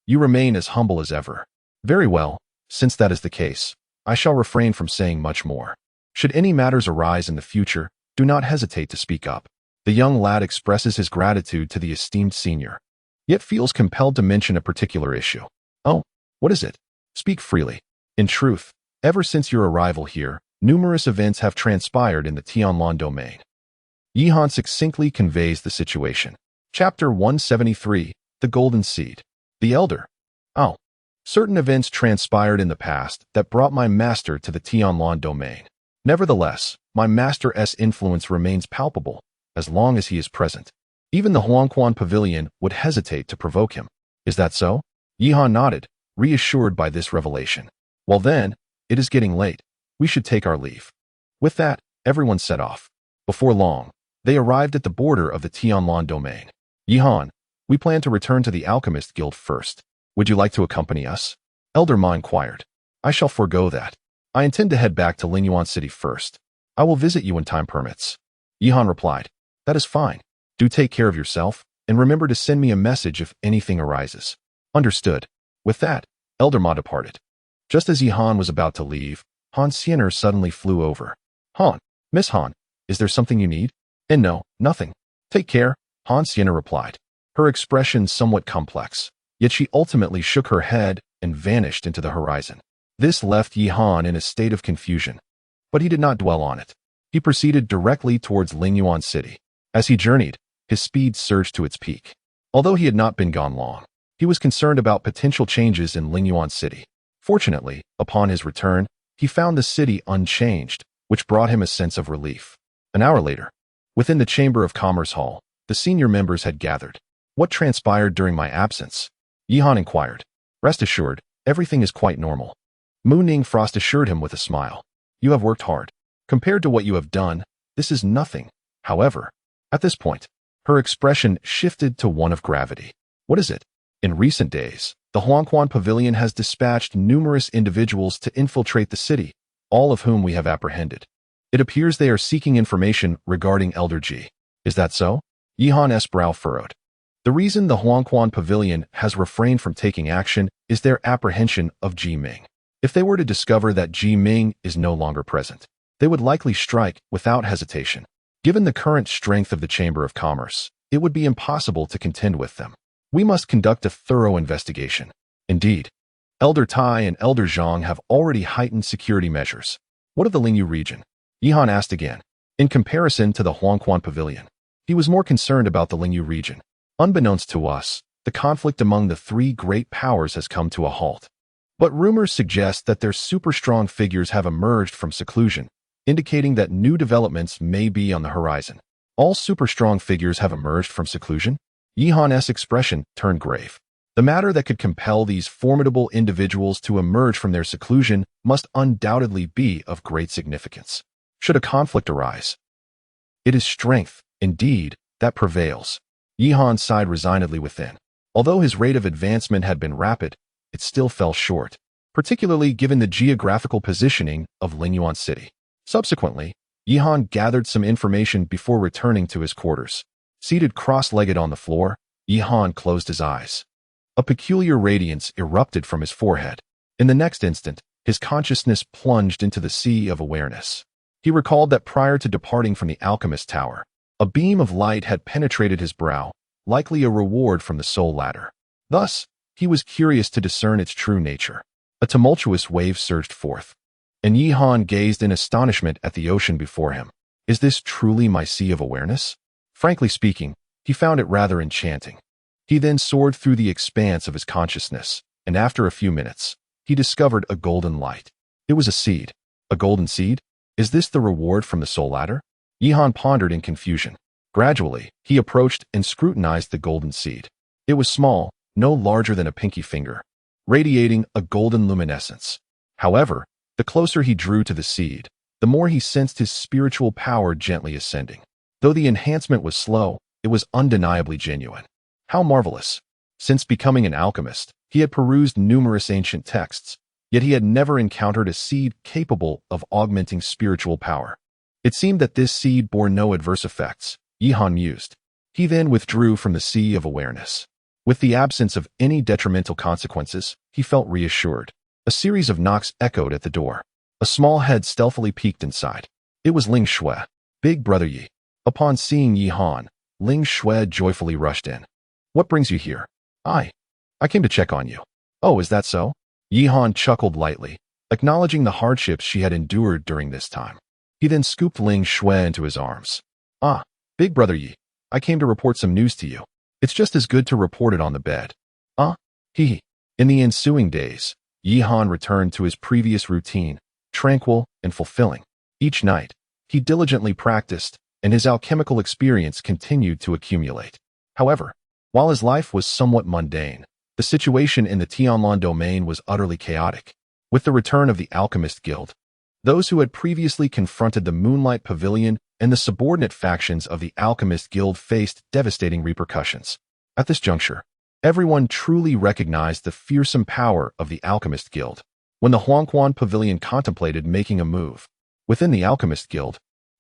You remain as humble as ever. Very well, since that is the case, I shall refrain from saying much more. Should any matters arise in the future, do not hesitate to speak up. The young lad expresses his gratitude to the esteemed senior, yet feels compelled to mention a particular issue. Oh, what is it? Speak freely. In truth, ever since your arrival here, numerous events have transpired in the Tianlan domain. Yihan succinctly conveys the situation. Chapter 173, The Golden Seed. The elder, Oh, certain events transpired in the past that brought my master to the Tianlan domain. Nevertheless, my master's influence remains palpable as long as he is present. Even the Huangquan Pavilion would hesitate to provoke him. Is that so? Yihan nodded, reassured by this revelation. Well then, it is getting late. We should take our leave. With that, everyone set off. Before long, they arrived at the border of the Tianlan domain. Yihan, we plan to return to the Alchemist Guild first. Would you like to accompany us? Elder Ma inquired. I shall forego that. I intend to head back to Lingyuan City first. I will visit you when time permits. Yihan replied. That is fine. Do take care of yourself, and remember to send me a message if anything arises. Understood. With that, Elder Ma departed. Just as Yihan was about to leave, Han Xiener suddenly flew over. Han, Miss Han, is there something you need? And no, nothing. Take care, Han Xiener replied. Her expression somewhat complex, yet she ultimately shook her head and vanished into the horizon. This left Yihan in a state of confusion. But he did not dwell on it. He proceeded directly towards Lingyuan City. As he journeyed, his speed surged to its peak. Although he had not been gone long, he was concerned about potential changes in Lingyuan City. Fortunately, upon his return, he found the city unchanged, which brought him a sense of relief. An hour later, within the Chamber of Commerce Hall, the senior members had gathered. What transpired during my absence? Yihan inquired. Rest assured, everything is quite normal. Mu Ningfrost assured him with a smile. You have worked hard. Compared to what you have done, this is nothing. However, at this point, her expression shifted to one of gravity. What is it? In recent days, the Huangquan Pavilion has dispatched numerous individuals to infiltrate the city, all of whom we have apprehended. It appears they are seeking information regarding Elder Ji. Is that so? Yihan's brow furrowed. The reason the Huangquan Pavilion has refrained from taking action is their apprehension of Ji Ming. If they were to discover that Ji Ming is no longer present, they would likely strike without hesitation. Given the current strength of the Chamber of Commerce, it would be impossible to contend with them. We must conduct a thorough investigation. Indeed, Elder Tai and Elder Zhang have already heightened security measures. What of the Lingyu region? Yihan asked again. In comparison to the Huangquan Pavilion, he was more concerned about the Lingyu region. Unbeknownst to us, the conflict among the three great powers has come to a halt. But rumors suggest that their super-strong figures have emerged from seclusion, indicating that new developments may be on the horizon. All super-strong figures have emerged from seclusion? Yihan's expression turned grave. The matter that could compel these formidable individuals to emerge from their seclusion must undoubtedly be of great significance. Should a conflict arise, it is strength, indeed, that prevails. Yihan sighed resignedly within. Although his rate of advancement had been rapid, it still fell short, particularly given the geographical positioning of Lingyuan City. Subsequently, Yihan gathered some information before returning to his quarters. Seated cross-legged on the floor, Yihan closed his eyes. A peculiar radiance erupted from his forehead. In the next instant, his consciousness plunged into the sea of awareness. He recalled that prior to departing from the Alchemist Tower, a beam of light had penetrated his brow, likely a reward from the soul ladder. Thus, he was curious to discern its true nature. A tumultuous wave surged forth, and Yihan gazed in astonishment at the ocean before him. Is this truly my sea of awareness? Frankly speaking, he found it rather enchanting. He then soared through the expanse of his consciousness, and after a few minutes, he discovered a golden light. It was a seed. A golden seed? Is this the reward from the soul ladder? Yihan pondered in confusion. Gradually, he approached and scrutinized the golden seed. It was small, no larger than a pinky finger, radiating a golden luminescence. However, the closer he drew to the seed, the more he sensed his spiritual power gently ascending. Though the enhancement was slow, it was undeniably genuine. How marvelous! Since becoming an alchemist, he had perused numerous ancient texts, yet he had never encountered a seed capable of augmenting spiritual power. It seemed that this seed bore no adverse effects, Yihan mused. He then withdrew from the sea of awareness. With the absence of any detrimental consequences, he felt reassured. A series of knocks echoed at the door. A small head stealthily peeked inside. It was Ling Shui, Big Brother Yi. Upon seeing Yihan, Ling Shui joyfully rushed in. What brings you here? I came to check on you. Oh, is that so? Yihan chuckled lightly, acknowledging the hardships she had endured during this time. He then scooped Ling Shui into his arms. Ah, Big Brother Yi, I came to report some news to you. It's just as good to report it on the bed. Ah, hee hee. In the ensuing days, Yihan returned to his previous routine, tranquil and fulfilling. Each night, he diligently practiced, and his alchemical experience continued to accumulate. However, while his life was somewhat mundane, the situation in the Tianlan domain was utterly chaotic. With the return of the Alchemist Guild, those who had previously confronted the Moonlight Pavilion and the subordinate factions of the Alchemist Guild faced devastating repercussions. At this juncture, everyone truly recognized the fearsome power of the Alchemist Guild. When the Huangquan Pavilion contemplated making a move, within the Alchemist Guild,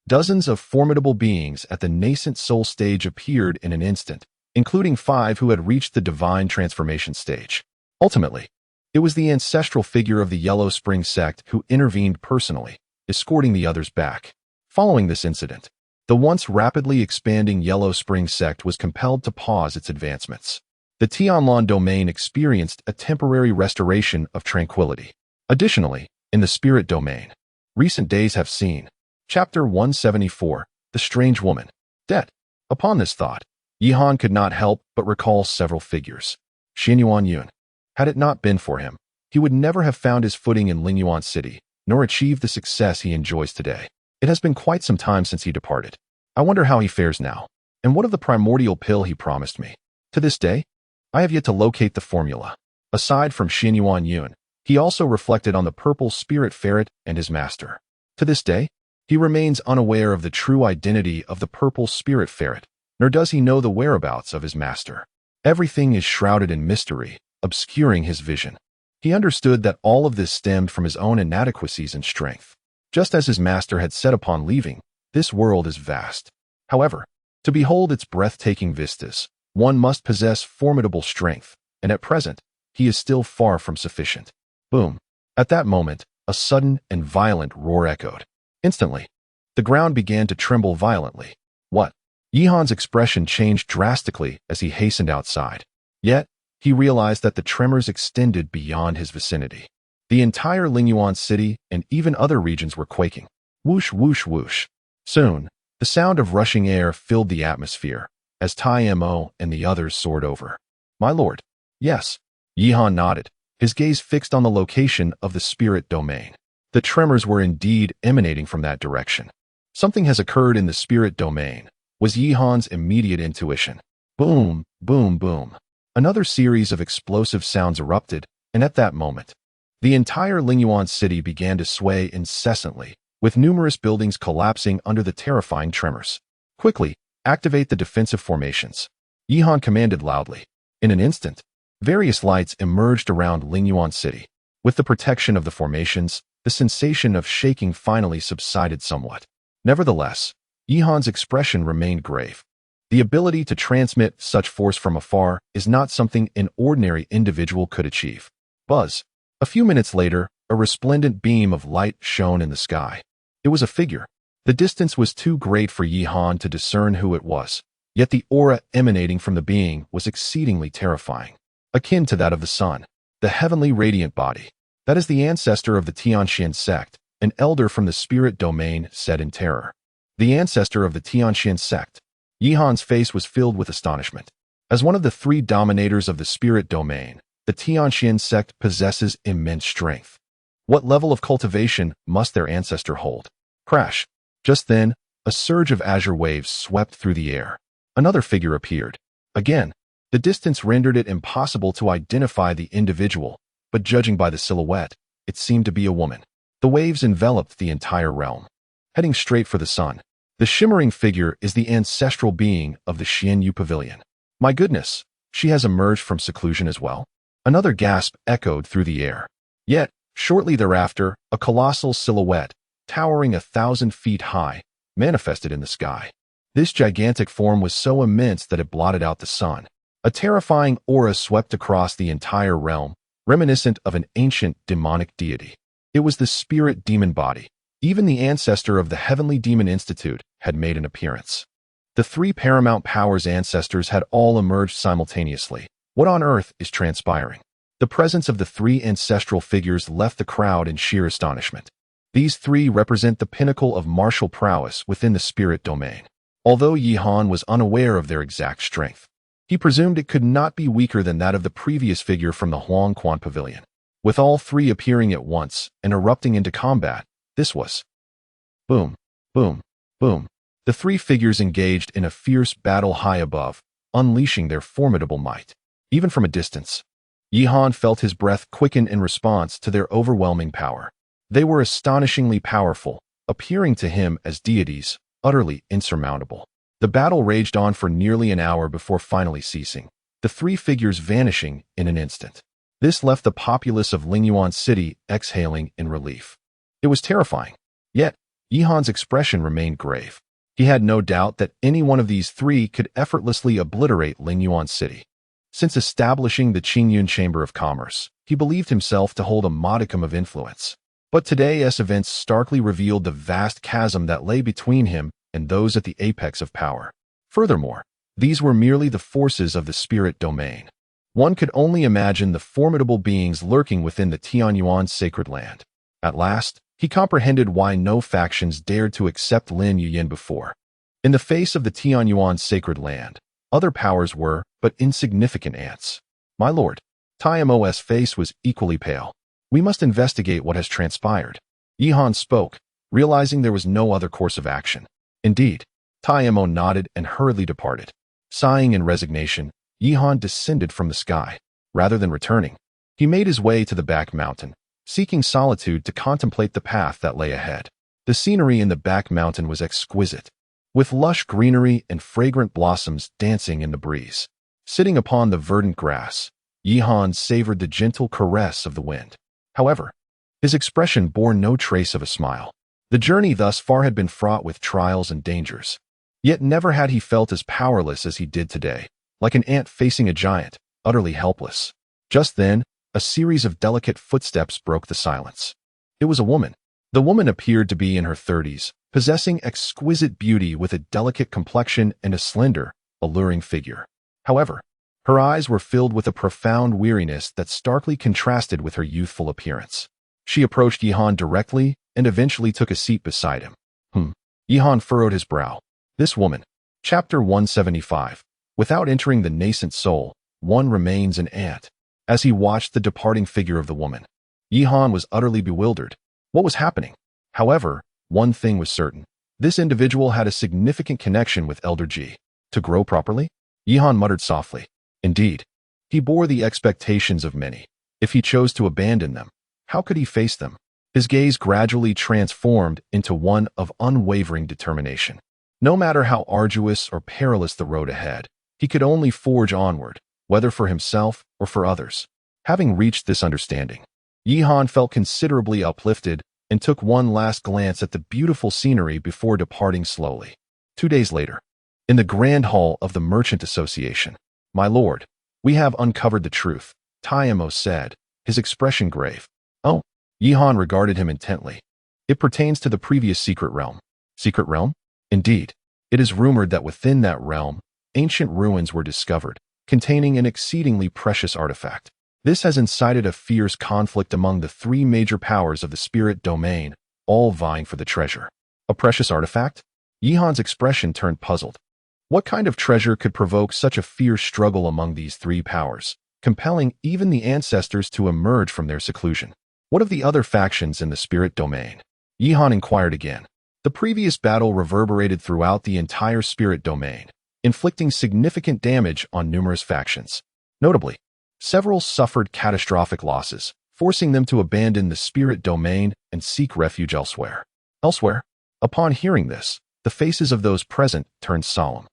dozens of formidable beings at the nascent soul stage appeared in an instant, including 5 who had reached the divine transformation stage. Ultimately, it was the ancestral figure of the Yellow Spring sect who intervened personally, escorting the others back. Following this incident, the once rapidly expanding Yellow Spring sect was compelled to pause its advancements. The Tianlan domain experienced a temporary restoration of tranquility. Additionally, in the spirit domain, recent days have seen Chapter 174, The Strange Woman. Dead. Upon this thought, Yihan could not help but recall several figures. Xinyuan Yun. Had it not been for him, he would never have found his footing in Lingyuan City, nor achieved the success he enjoys today. It has been quite some time since he departed. I wonder how he fares now, and what of the primordial pill he promised me. To this day, I have yet to locate the formula. Aside from Xinyuan Yun, he also reflected on the purple spirit ferret and his master. To this day, he remains unaware of the true identity of the purple spirit ferret, nor does he know the whereabouts of his master. Everything is shrouded in mystery, obscuring his vision. He understood that all of this stemmed from his own inadequacies and strength. Just as his master had said upon leaving, this world is vast. However, to behold its breathtaking vistas, one must possess formidable strength, and at present, he is still far from sufficient. Boom. At that moment, a sudden and violent roar echoed. Instantly, the ground began to tremble violently. What? Yihan's expression changed drastically as he hastened outside. Yet, he realized that the tremors extended beyond his vicinity. The entire Lingyuan city and even other regions were quaking. Whoosh, whoosh, whoosh. Soon, the sound of rushing air filled the atmosphere, as Tai Mo and the others soared over. My lord. Yes. Yihan nodded, his gaze fixed on the location of the spirit domain. The tremors were indeed emanating from that direction. Something has occurred in the spirit domain, was Yihan's immediate intuition. Boom, boom, boom. Another series of explosive sounds erupted, and at that moment, the entire Lingyuan city began to sway incessantly, with numerous buildings collapsing under the terrifying tremors. Quickly, activate the defensive formations. Yihan commanded loudly. In an instant, various lights emerged around Lingyuan city. With the protection of the formations, the sensation of shaking finally subsided somewhat. Nevertheless, Yihan's expression remained grave. The ability to transmit such force from afar is not something an ordinary individual could achieve. Buzz. A few minutes later, a resplendent beam of light shone in the sky. It was a figure. The distance was too great for Yihan to discern who it was, yet the aura emanating from the being was exceedingly terrifying. Akin to that of the sun, the heavenly radiant body. That is the ancestor of the Tianxian sect, an elder from the spirit domain, said in terror. The ancestor of the Tianxian sect. Yihan's face was filled with astonishment. As one of the 3 dominators of the spirit domain, the Tianxian sect possesses immense strength. What level of cultivation must their ancestor hold? Crash. Just then, a surge of azure waves swept through the air. Another figure appeared. Again, the distance rendered it impossible to identify the individual, but judging by the silhouette, it seemed to be a woman. The waves enveloped the entire realm. Heading straight for the sun, the shimmering figure is the ancestral being of the Xianyu Pavilion. My goodness, she has emerged from seclusion as well. Another gasp echoed through the air. Yet, shortly thereafter, a colossal silhouette, towering 1,000 feet high, manifested in the sky. This gigantic form was so immense that it blotted out the sun. A terrifying aura swept across the entire realm, reminiscent of an ancient demonic deity. It was the spirit demon body. Even the ancestor of the Heavenly Demon Institute had made an appearance. The 3 paramount powers' ancestors had all emerged simultaneously. What on earth is transpiring? The presence of the 3 ancestral figures left the crowd in sheer astonishment. These 3 represent the pinnacle of martial prowess within the spirit domain. Although Yihan was unaware of their exact strength, He presumed it could not be weaker than that of the previous figure from the Huangquan Pavilion. With all three appearing at once and erupting into combat, this was boom, boom, boom. The three figures engaged in a fierce battle high above, unleashing their formidable might. Even from a distance, Yihan felt his breath quicken in response to their overwhelming power. They were astonishingly powerful, appearing to him as deities, utterly insurmountable. The battle raged on for nearly an hour before finally ceasing, the three figures vanishing in an instant. This left the populace of Lingyuan City exhaling in relief. It was terrifying. Yet, Yihan's expression remained grave. He had no doubt that any one of these three could effortlessly obliterate Lingyuan City. Since establishing the Qingyun Chamber of Commerce, he believed himself to hold a modicum of influence. But today's events starkly revealed the vast chasm that lay between him and those at the apex of power. Furthermore, these were merely the forces of the spirit domain. One could only imagine the formidable beings lurking within the Tianyuan sacred land. At last, he comprehended why no factions dared to accept Lin Yuyin before. In the face of the Tianyuan sacred land, other powers were but insignificant ants. My lord, Tiamo's face was equally pale. We must investigate what has transpired. Yihan spoke, realizing there was no other course of action. Indeed, Tiamo nodded and hurriedly departed. Sighing in resignation, Yihan descended from the sky. Rather than returning, he made his way to the back mountain, seeking solitude to contemplate the path that lay ahead. The scenery in the back mountain was exquisite, with lush greenery and fragrant blossoms dancing in the breeze. Sitting upon the verdant grass, Yihan savored the gentle caress of the wind. However, his expression bore no trace of a smile. The journey thus far had been fraught with trials and dangers. Yet never had he felt as powerless as he did today, like an ant facing a giant, utterly helpless. Just then, a series of delicate footsteps broke the silence. It was a woman. The woman appeared to be in her 30s, possessing exquisite beauty with a delicate complexion and a slender, alluring figure. However, her eyes were filled with a profound weariness that starkly contrasted with her youthful appearance. She approached Yihan directly and eventually took a seat beside him. Yihan furrowed his brow. This woman. Chapter 175. Without entering the nascent soul, one remains an ant. As he watched the departing figure of the woman, Yihan was utterly bewildered. What was happening? However, one thing was certain. This individual had a significant connection with Elder Ji. To grow properly? Yihan muttered softly. Indeed, he bore the expectations of many. If he chose to abandon them, how could he face them? His gaze gradually transformed into one of unwavering determination. No matter how arduous or perilous the road ahead, he could only forge onward, whether for himself or for others. Having reached this understanding, Yihan felt considerably uplifted and took one last glance at the beautiful scenery before departing slowly. 2 days later, in the Grand Hall of the Merchant Association, "My lord, we have uncovered the truth," Tiamo said, his expression grave. "Oh." Yihan regarded him intently. "It pertains to the previous secret realm." "Secret realm?" "Indeed. It is rumored that within that realm, ancient ruins were discovered, containing an exceedingly precious artifact. This has incited a fierce conflict among the three major powers of the spirit domain, all vying for the treasure." "A precious artifact?" Yihan's expression turned puzzled. What kind of treasure could provoke such a fierce struggle among these three powers, compelling even the ancestors to emerge from their seclusion? "What of the other factions in the spirit domain?" Yihan inquired again. The previous battle reverberated throughout the entire spirit domain, inflicting significant damage on numerous factions. Notably, several suffered catastrophic losses, forcing them to abandon the spirit domain and seek refuge elsewhere. Elsewhere? Upon hearing this, the faces of those present turned solemn.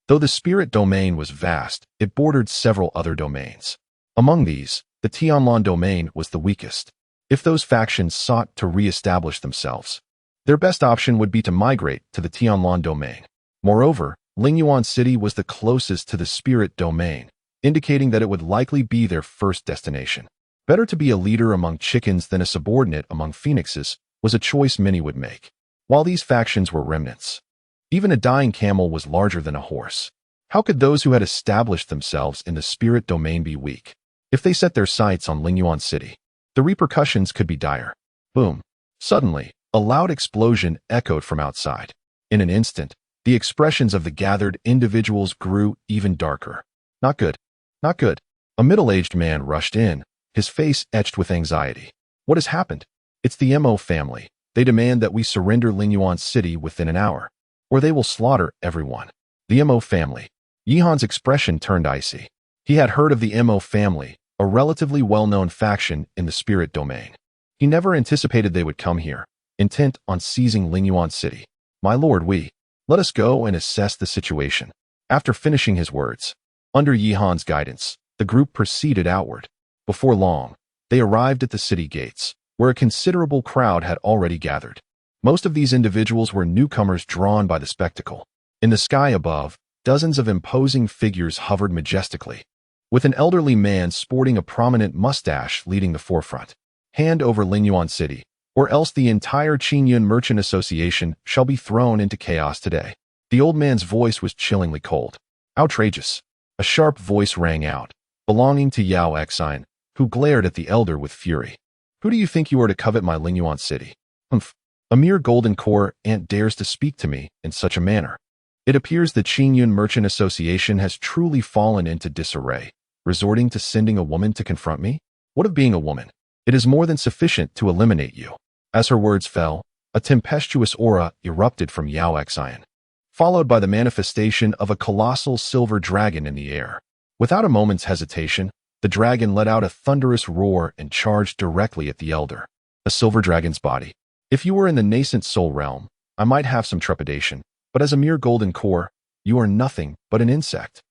Though the spirit domain was vast, it bordered several other domains. Among these, the Tianlan domain was the weakest. If those factions sought to re-establish themselves, their best option would be to migrate to the Tianlan domain. Moreover, Lingyuan City was the closest to the spirit domain, indicating that it would likely be their first destination. Better to be a leader among chickens than a subordinate among phoenixes was a choice many would make. While these factions were remnants, even a dying camel was larger than a horse. How could those who had established themselves in the spirit domain be weak? If they set their sights on Lingyuan City, the repercussions could be dire. Boom. Suddenly, a loud explosion echoed from outside. In an instant, the expressions of the gathered individuals grew even darker. Not good. Not good. A middle-aged man rushed in, his face etched with anxiety. What has happened? It's the Mo family. They demand that we surrender Lingyuan City within an hour, or they will slaughter everyone. The Mo family. Yihan's expression turned icy. He had heard of the Mo family, a relatively well-known faction in the spirit domain. He never anticipated they would come here, intent on seizing Lingyuan City. My lord, let us go and assess the situation. After finishing his words, under Yihan's guidance, the group proceeded outward. Before long, they arrived at the city gates, where a considerable crowd had already gathered. Most of these individuals were newcomers drawn by the spectacle. In the sky above, dozens of imposing figures hovered majestically, with an elderly man sporting a prominent mustache leading the forefront. Hand over Lingyuan City, or else the entire Qingyun Merchant Association shall be thrown into chaos today. The old man's voice was chillingly cold. Outrageous. A sharp voice rang out, belonging to Yao Exine, who glared at the elder with fury. Who do you think you are to covet my Lingyuan City? Humph. A mere golden core ant dares to speak to me in such a manner. It appears the Qingyun Merchant Association has truly fallen into disarray, resorting to sending a woman to confront me? What of being a woman? It is more than sufficient to eliminate you. As her words fell, a tempestuous aura erupted from Yao Exine, followed by the manifestation of a colossal silver dragon in the air. Without a moment's hesitation, the dragon let out a thunderous roar and charged directly at the elder. A silver dragon's body. If you were in the nascent soul realm, I might have some trepidation, but as a mere golden core, you are nothing but an insect.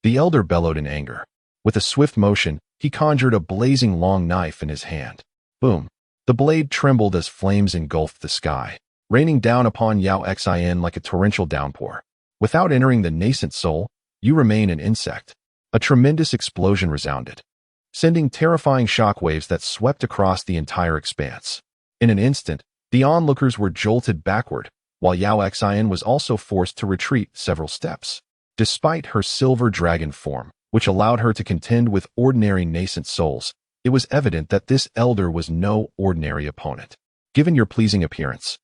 The elder bellowed in anger. With a swift motion, he conjured a blazing long knife in his hand. Boom. The blade trembled as flames engulfed the sky, raining down upon Yao Xin like a torrential downpour. Without entering the nascent soul, you remain an insect. A tremendous explosion resounded, sending terrifying shockwaves that swept across the entire expanse. In an instant, the onlookers were jolted backward, while Yao Xin was also forced to retreat several steps. Despite her silver dragon form, which allowed her to contend with ordinary nascent souls, it was evident that this elder was no ordinary opponent. Given your pleasing appearance,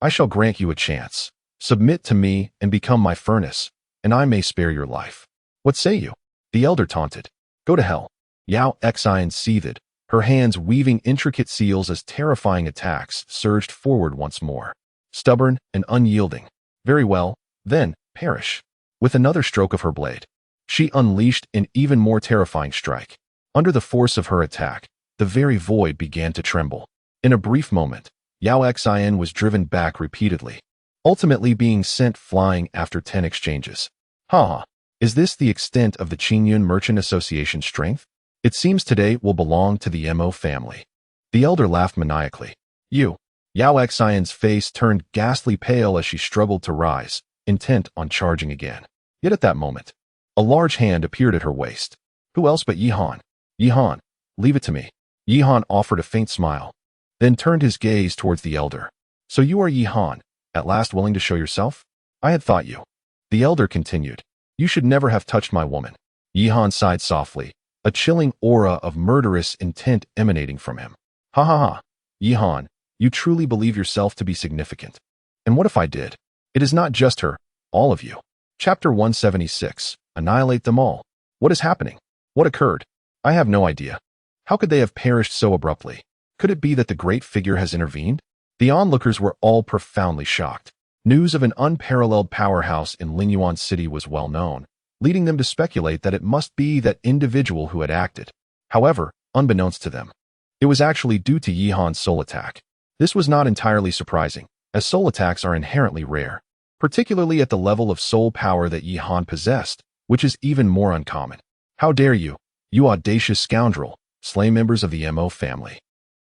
I shall grant you a chance. Submit to me and become my furnace, and I may spare your life. What say you? The elder taunted. Go to hell. Yao Xin seethed, her hands weaving intricate seals as terrifying attacks surged forward once more. Stubborn and unyielding. Very well, then, perish. With another stroke of her blade, she unleashed an even more terrifying strike. Under the force of her attack, the very void began to tremble. In a brief moment, Yao Xin was driven back repeatedly, ultimately being sent flying after 10 exchanges. Ha! Is this the extent of the Qingyun Merchant Association's strength? It seems today will belong to the Mo family. The elder laughed maniacally. You. Yao Xion's face turned ghastly pale as she struggled to rise, intent on charging again. Yet at that moment, a large hand appeared at her waist. Who else but Yihan? Yihan, leave it to me. Yihan offered a faint smile, then turned his gaze towards the elder. So you are Yihan, at last willing to show yourself? I had thought you. The elder continued. You should never have touched my woman. Yihan sighed softly, a chilling aura of murderous intent emanating from him. Ha ha ha. Yihan, you truly believe yourself to be significant. And what if I did? It is not just her, all of you. Chapter 176. Annihilate them all. What is happening? What occurred? I have no idea. How could they have perished so abruptly? Could it be that the great figure has intervened? The onlookers were all profoundly shocked. News of an unparalleled powerhouse in Lingyuan City was well known, leading them to speculate that it must be that individual who had acted. However, unbeknownst to them, it was actually due to Yihan's soul attack. This was not entirely surprising, as soul attacks are inherently rare, particularly at the level of soul power that Yihan possessed, which is even more uncommon. How dare you, you audacious scoundrel, slay members of the Mo family.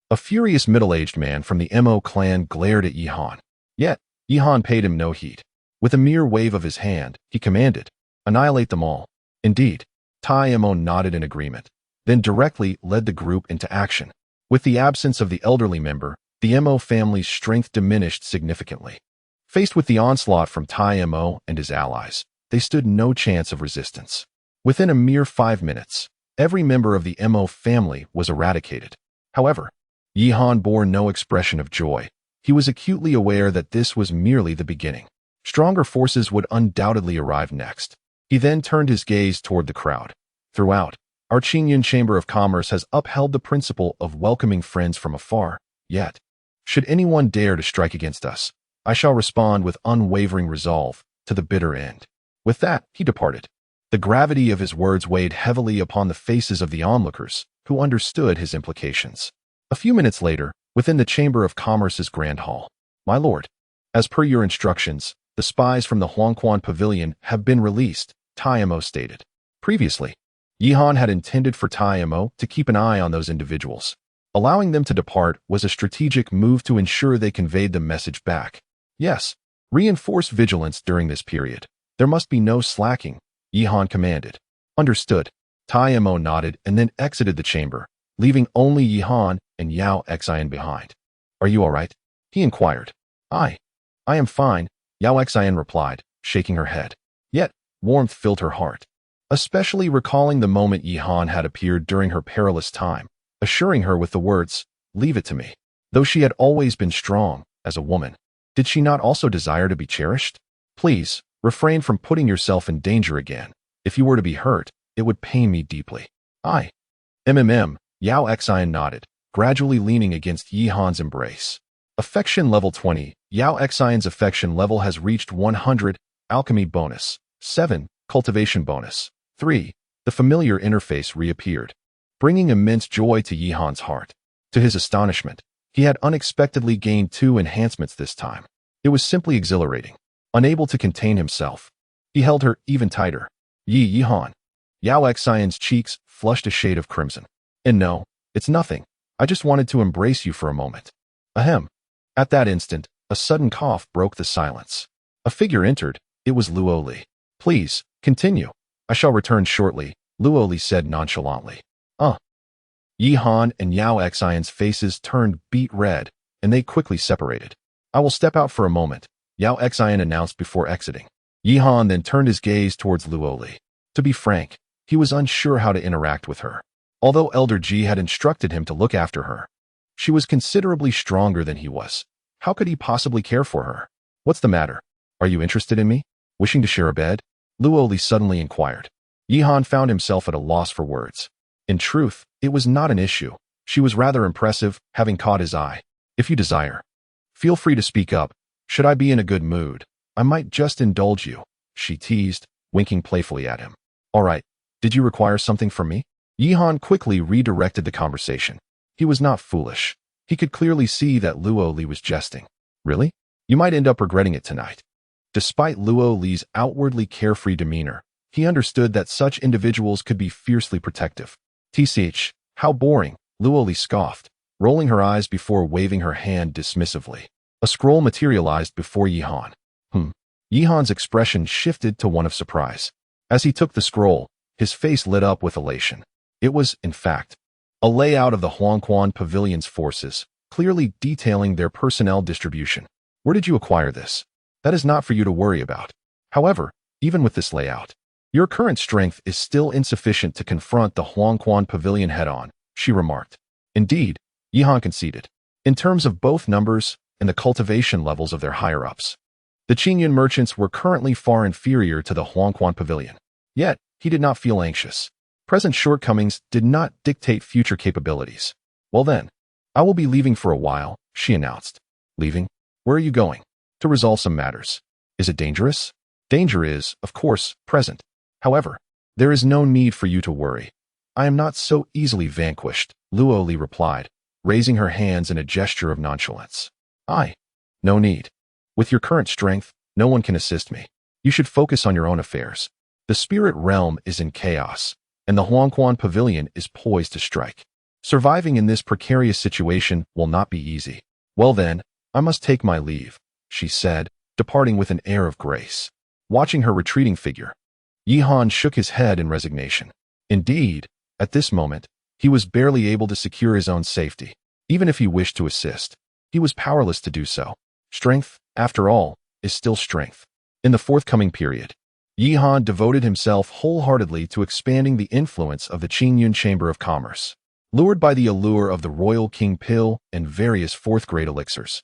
A furious middle-aged man from the Mo clan glared at Yihan. Yet, Yihan paid him no heed. With a mere wave of his hand, he commanded, annihilate them all. Indeed, Tai Mo nodded in agreement, then directly led the group into action. With the absence of the elderly member, the Mo family's strength diminished significantly. Faced with the onslaught from Tai Mo and his allies, they stood no chance of resistance. Within a mere 5 minutes, every member of the Mo family was eradicated. However, Yihan bore no expression of joy. He was acutely aware that this was merely the beginning. Stronger forces would undoubtedly arrive next. He then turned his gaze toward the crowd. Throughout, our Qingyun Chamber of Commerce has upheld the principle of welcoming friends from afar, yet, should anyone dare to strike against us, I shall respond with unwavering resolve to the bitter end. With that, he departed. The gravity of his words weighed heavily upon the faces of the onlookers, who understood his implications. A few minutes later, within the Chamber of Commerce's Grand Hall, "My lord, as per your instructions, the spies from the Huangquan Pavilion have been released," Taimo stated. Previously, Yihan had intended for Taimo to keep an eye on those individuals. Allowing them to depart was a strategic move to ensure they conveyed the message back. Yes, reinforce vigilance during this period. There must be no slacking, Yihan commanded. Understood. Taimo nodded and then exited the chamber, leaving only Yihan and Yao Xian behind. "Are you all right?" he inquired. I am fine," Yao Xian replied, shaking her head. Yet, warmth filled her heart, especially recalling the moment Yihan had appeared during her perilous time, assuring her with the words, "Leave it to me." Though she had always been strong as a woman, did she not also desire to be cherished? "Please, refrain from putting yourself in danger again. If you were to be hurt, it would pain me deeply." Yao Xian nodded, gradually leaning against Yihan's embrace. Affection level 20. Yao Xian's affection level has reached 100. Alchemy bonus. 7. Cultivation bonus. 3. The familiar interface reappeared, bringing immense joy to Yihan's heart. To his astonishment, he had unexpectedly gained 2 enhancements this time. It was simply exhilarating. Unable to contain himself, he held her even tighter. Yihan. Yao Xian's cheeks flushed a shade of crimson. "And no, it's nothing. I just wanted to embrace you for a moment." Ahem. At that instant, a sudden cough broke the silence. A figure entered. It was Luo Li. "Please, continue. I shall return shortly," Luo Li said nonchalantly. Yihan and Yao Xian's faces turned beet red, and they quickly separated. "I will step out for a moment," Yao Xian announced before exiting. Yihan then turned his gaze towards Luo Li. To be frank, he was unsure how to interact with her. Although Elder Ji had instructed him to look after her, she was considerably stronger than he was. How could he possibly care for her? "What's the matter? Are you interested in me? Wishing to share a bed?" Luo Li suddenly inquired. Yihan found himself at a loss for words. In truth, it was not an issue. She was rather impressive, having caught his eye. "If you desire, feel free to speak up. Should I be in a good mood, I might just indulge you," she teased, winking playfully at him. "All right, did you require something from me?" Yihan quickly redirected the conversation. He was not foolish. He could clearly see that Luo Li was jesting. "Really? You might end up regretting it tonight." Despite Luo Li's outwardly carefree demeanor, he understood that such individuals could be fiercely protective. "Tch, how boring," Luo Li scoffed, rolling her eyes before waving her hand dismissively. A scroll materialized before Yihan. Yihan's expression shifted to one of surprise. As he took the scroll, his face lit up with elation. It was, in fact, a layout of the Huangquan Pavilion's forces, clearly detailing their personnel distribution. "Where did you acquire this? That is not for you to worry about. However, even with this layout, your current strength is still insufficient to confront the Huangquan Pavilion head-on," she remarked. Indeed, Yihan conceded, in terms of both numbers and the cultivation levels of their higher-ups. The Qingyun merchants were currently far inferior to the Huangquan Pavilion. Yet, he did not feel anxious. Present shortcomings did not dictate future capabilities. "Well then, I will be leaving for a while," she announced. "Leaving? Where are you going?" "To resolve some matters." "Is it dangerous?" "Danger is, of course, present. However, there is no need for you to worry. I am not so easily vanquished," Luo Li replied, raising her hands in a gesture of nonchalance. No need. With your current strength, no one can assist me. You should focus on your own affairs. The spirit realm is in chaos, and the Huangquan Pavilion is poised to strike. Surviving in this precarious situation will not be easy." "Well then, I must take my leave," she said, departing with an air of grace. Watching her retreating figure, Yihan shook his head in resignation. Indeed, at this moment, he was barely able to secure his own safety. Even if he wished to assist, he was powerless to do so. Strength, after all, is still strength. In the forthcoming period, Yihan devoted himself wholeheartedly to expanding the influence of the Qingyun Chamber of Commerce. Lured by the allure of the Royal King Pill and various fourth-grade elixirs,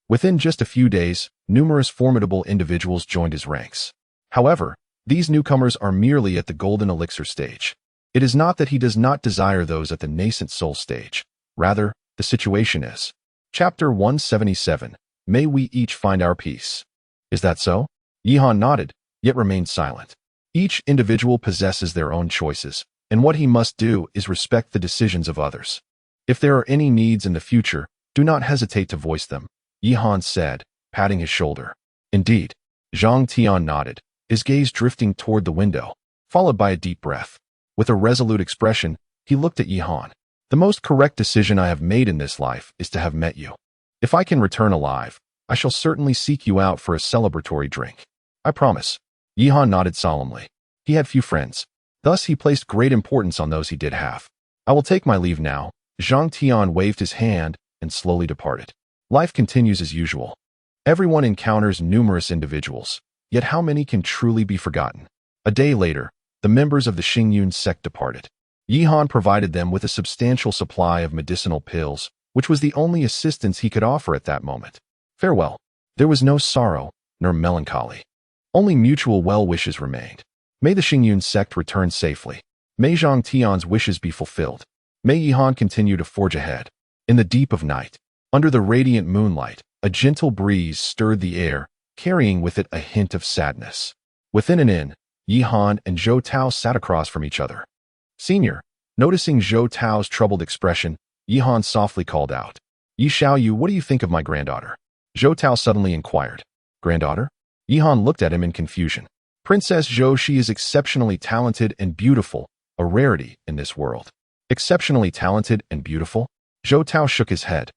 within just a few days, numerous formidable individuals joined his ranks. However, these newcomers are merely at the golden elixir stage. It is not that he does not desire those at the nascent soul stage. Rather, the situation is. Chapter 177. May we each find our peace. Is that so? Yihan nodded, yet remained silent. Each individual possesses their own choices, and what he must do is respect the decisions of others. If there are any needs in the future, do not hesitate to voice them, Yihan said, patting his shoulder. Indeed. Zhang Tian nodded, his gaze drifting toward the window, followed by a deep breath. With a resolute expression, he looked at Yihan. The most correct decision I have made in this life is to have met you. If I can return alive, I shall certainly seek you out for a celebratory drink. I promise. Yihan nodded solemnly. He had few friends. Thus he placed great importance on those he did have. I will take my leave now. Zhang Tian waved his hand and slowly departed. Life continues as usual. Everyone encounters numerous individuals, yet how many can truly be forgotten? A day later, the members of the Xingyun sect departed. Yihan provided them with a substantial supply of medicinal pills, which was the only assistance he could offer at that moment. Farewell. There was no sorrow, nor melancholy. Only mutual well-wishes remained. May the Xingyun sect return safely. May Zhang Tian's wishes be fulfilled. May Yihan continue to forge ahead. In the deep of night, under the radiant moonlight, a gentle breeze stirred the air, carrying with it a hint of sadness. Within an inn, Yihan and Zhou Tao sat across from each other. Senior, noticing Zhou Tao's troubled expression, Yihan softly called out, Yi Xiaoyu, what do you think of my granddaughter? Zhou Tao suddenly inquired. Granddaughter? Yihan looked at him in confusion. Princess Zhou, she is exceptionally talented and beautiful, a rarity in this world. Exceptionally talented and beautiful? Zhou Tao shook his head.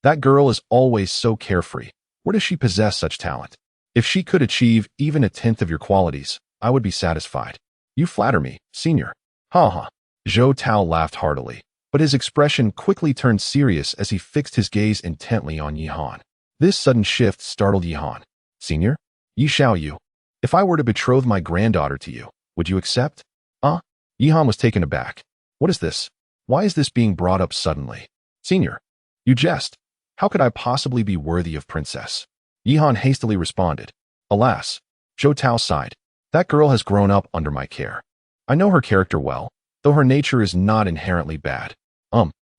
That girl is always so carefree. Where does she possess such talent? If she could achieve even a tenth of your qualities, I would be satisfied. You flatter me, senior. Ha ha. Zhou Tao laughed heartily, but his expression quickly turned serious as he fixed his gaze intently on Yihan. This sudden shift startled Yihan. Senior? Yi Xiaoyu, if I were to betroth my granddaughter to you, would you accept? Yihan was taken aback. What is this? Why is this being brought up suddenly? Senior, you jest. How could I possibly be worthy of princess? Yihan hastily responded. Alas. Zhou Tao sighed. That girl has grown up under my care. I know her character well, though her nature is not inherently bad.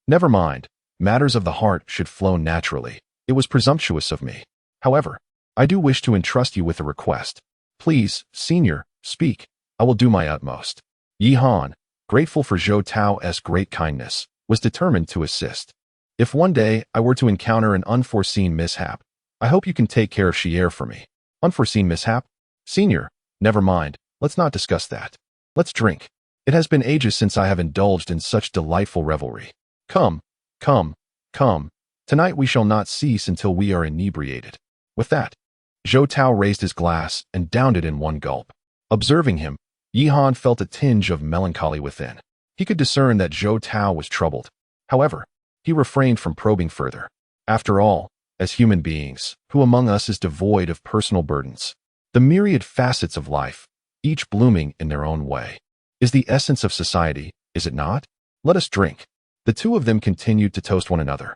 Never mind. Matters of the heart should flow naturally. It was presumptuous of me. However, I do wish to entrust you with a request. Please, senior, speak. I will do my utmost. Yihan, grateful for Zhou Tao's great kindness, was determined to assist. If one day I were to encounter an unforeseen mishap, I hope you can take care of Xier for me. Unforeseen mishap? Senior, never mind. Let's not discuss that. Let's drink. It has been ages since I have indulged in such delightful revelry. Come, come, come. Tonight we shall not cease until we are inebriated. With that, Zhou Tao raised his glass and downed it in one gulp. Observing him, Yihan felt a tinge of melancholy within. He could discern that Zhou Tao was troubled. However, he refrained from probing further. After all, as human beings, who among us is devoid of personal burdens? The myriad facets of life, each blooming in their own way, is the essence of society, is it not? Let us drink. The two of them continued to toast one another,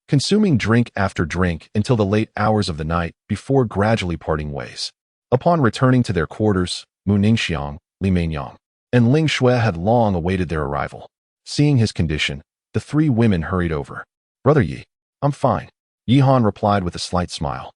consuming drink after drink until the late hours of the night before gradually parting ways. Upon returning to their quarters, Mu Ningxiang, Li Meinyang, and Ling Shui had long awaited their arrival. Seeing his condition, the three women hurried over. Brother Yi, I'm fine, Yihan replied with a slight smile,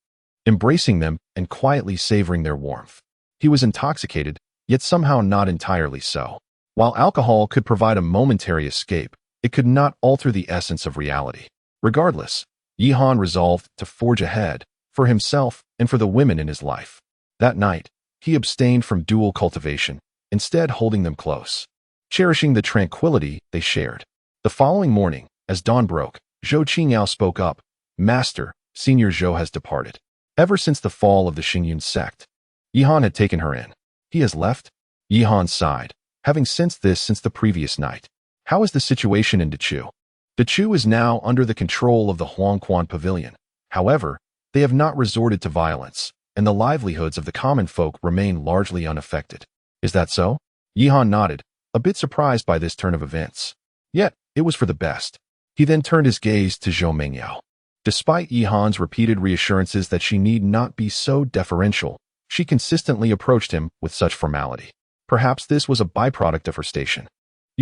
embracing them and quietly savoring their warmth. He was intoxicated, yet somehow not entirely so. While alcohol could provide a momentary escape, it could not alter the essence of reality. Regardless, Yihan resolved to forge ahead, for himself and for the women in his life. That night, he abstained from dual cultivation, instead holding them close, cherishing the tranquility they shared. The following morning, as dawn broke, Zhou Qingyao spoke up. Master, Senior Zhou has departed. Ever since the fall of the Xingyun sect, Yihan had taken her in. He has left? Yihan sighed, having sensed this since the previous night. How is the situation in Dechu? Dechu is now under the control of the Huangquan Pavilion. However, they have not resorted to violence, and the livelihoods of the common folk remain largely unaffected. Is that so? Yihan nodded, a bit surprised by this turn of events. Yet, it was for the best. He then turned his gaze to Zhou Mengyao. Despite Yihan's repeated reassurances that she need not be so deferential, she consistently approached him with such formality. Perhaps this was a byproduct of her station.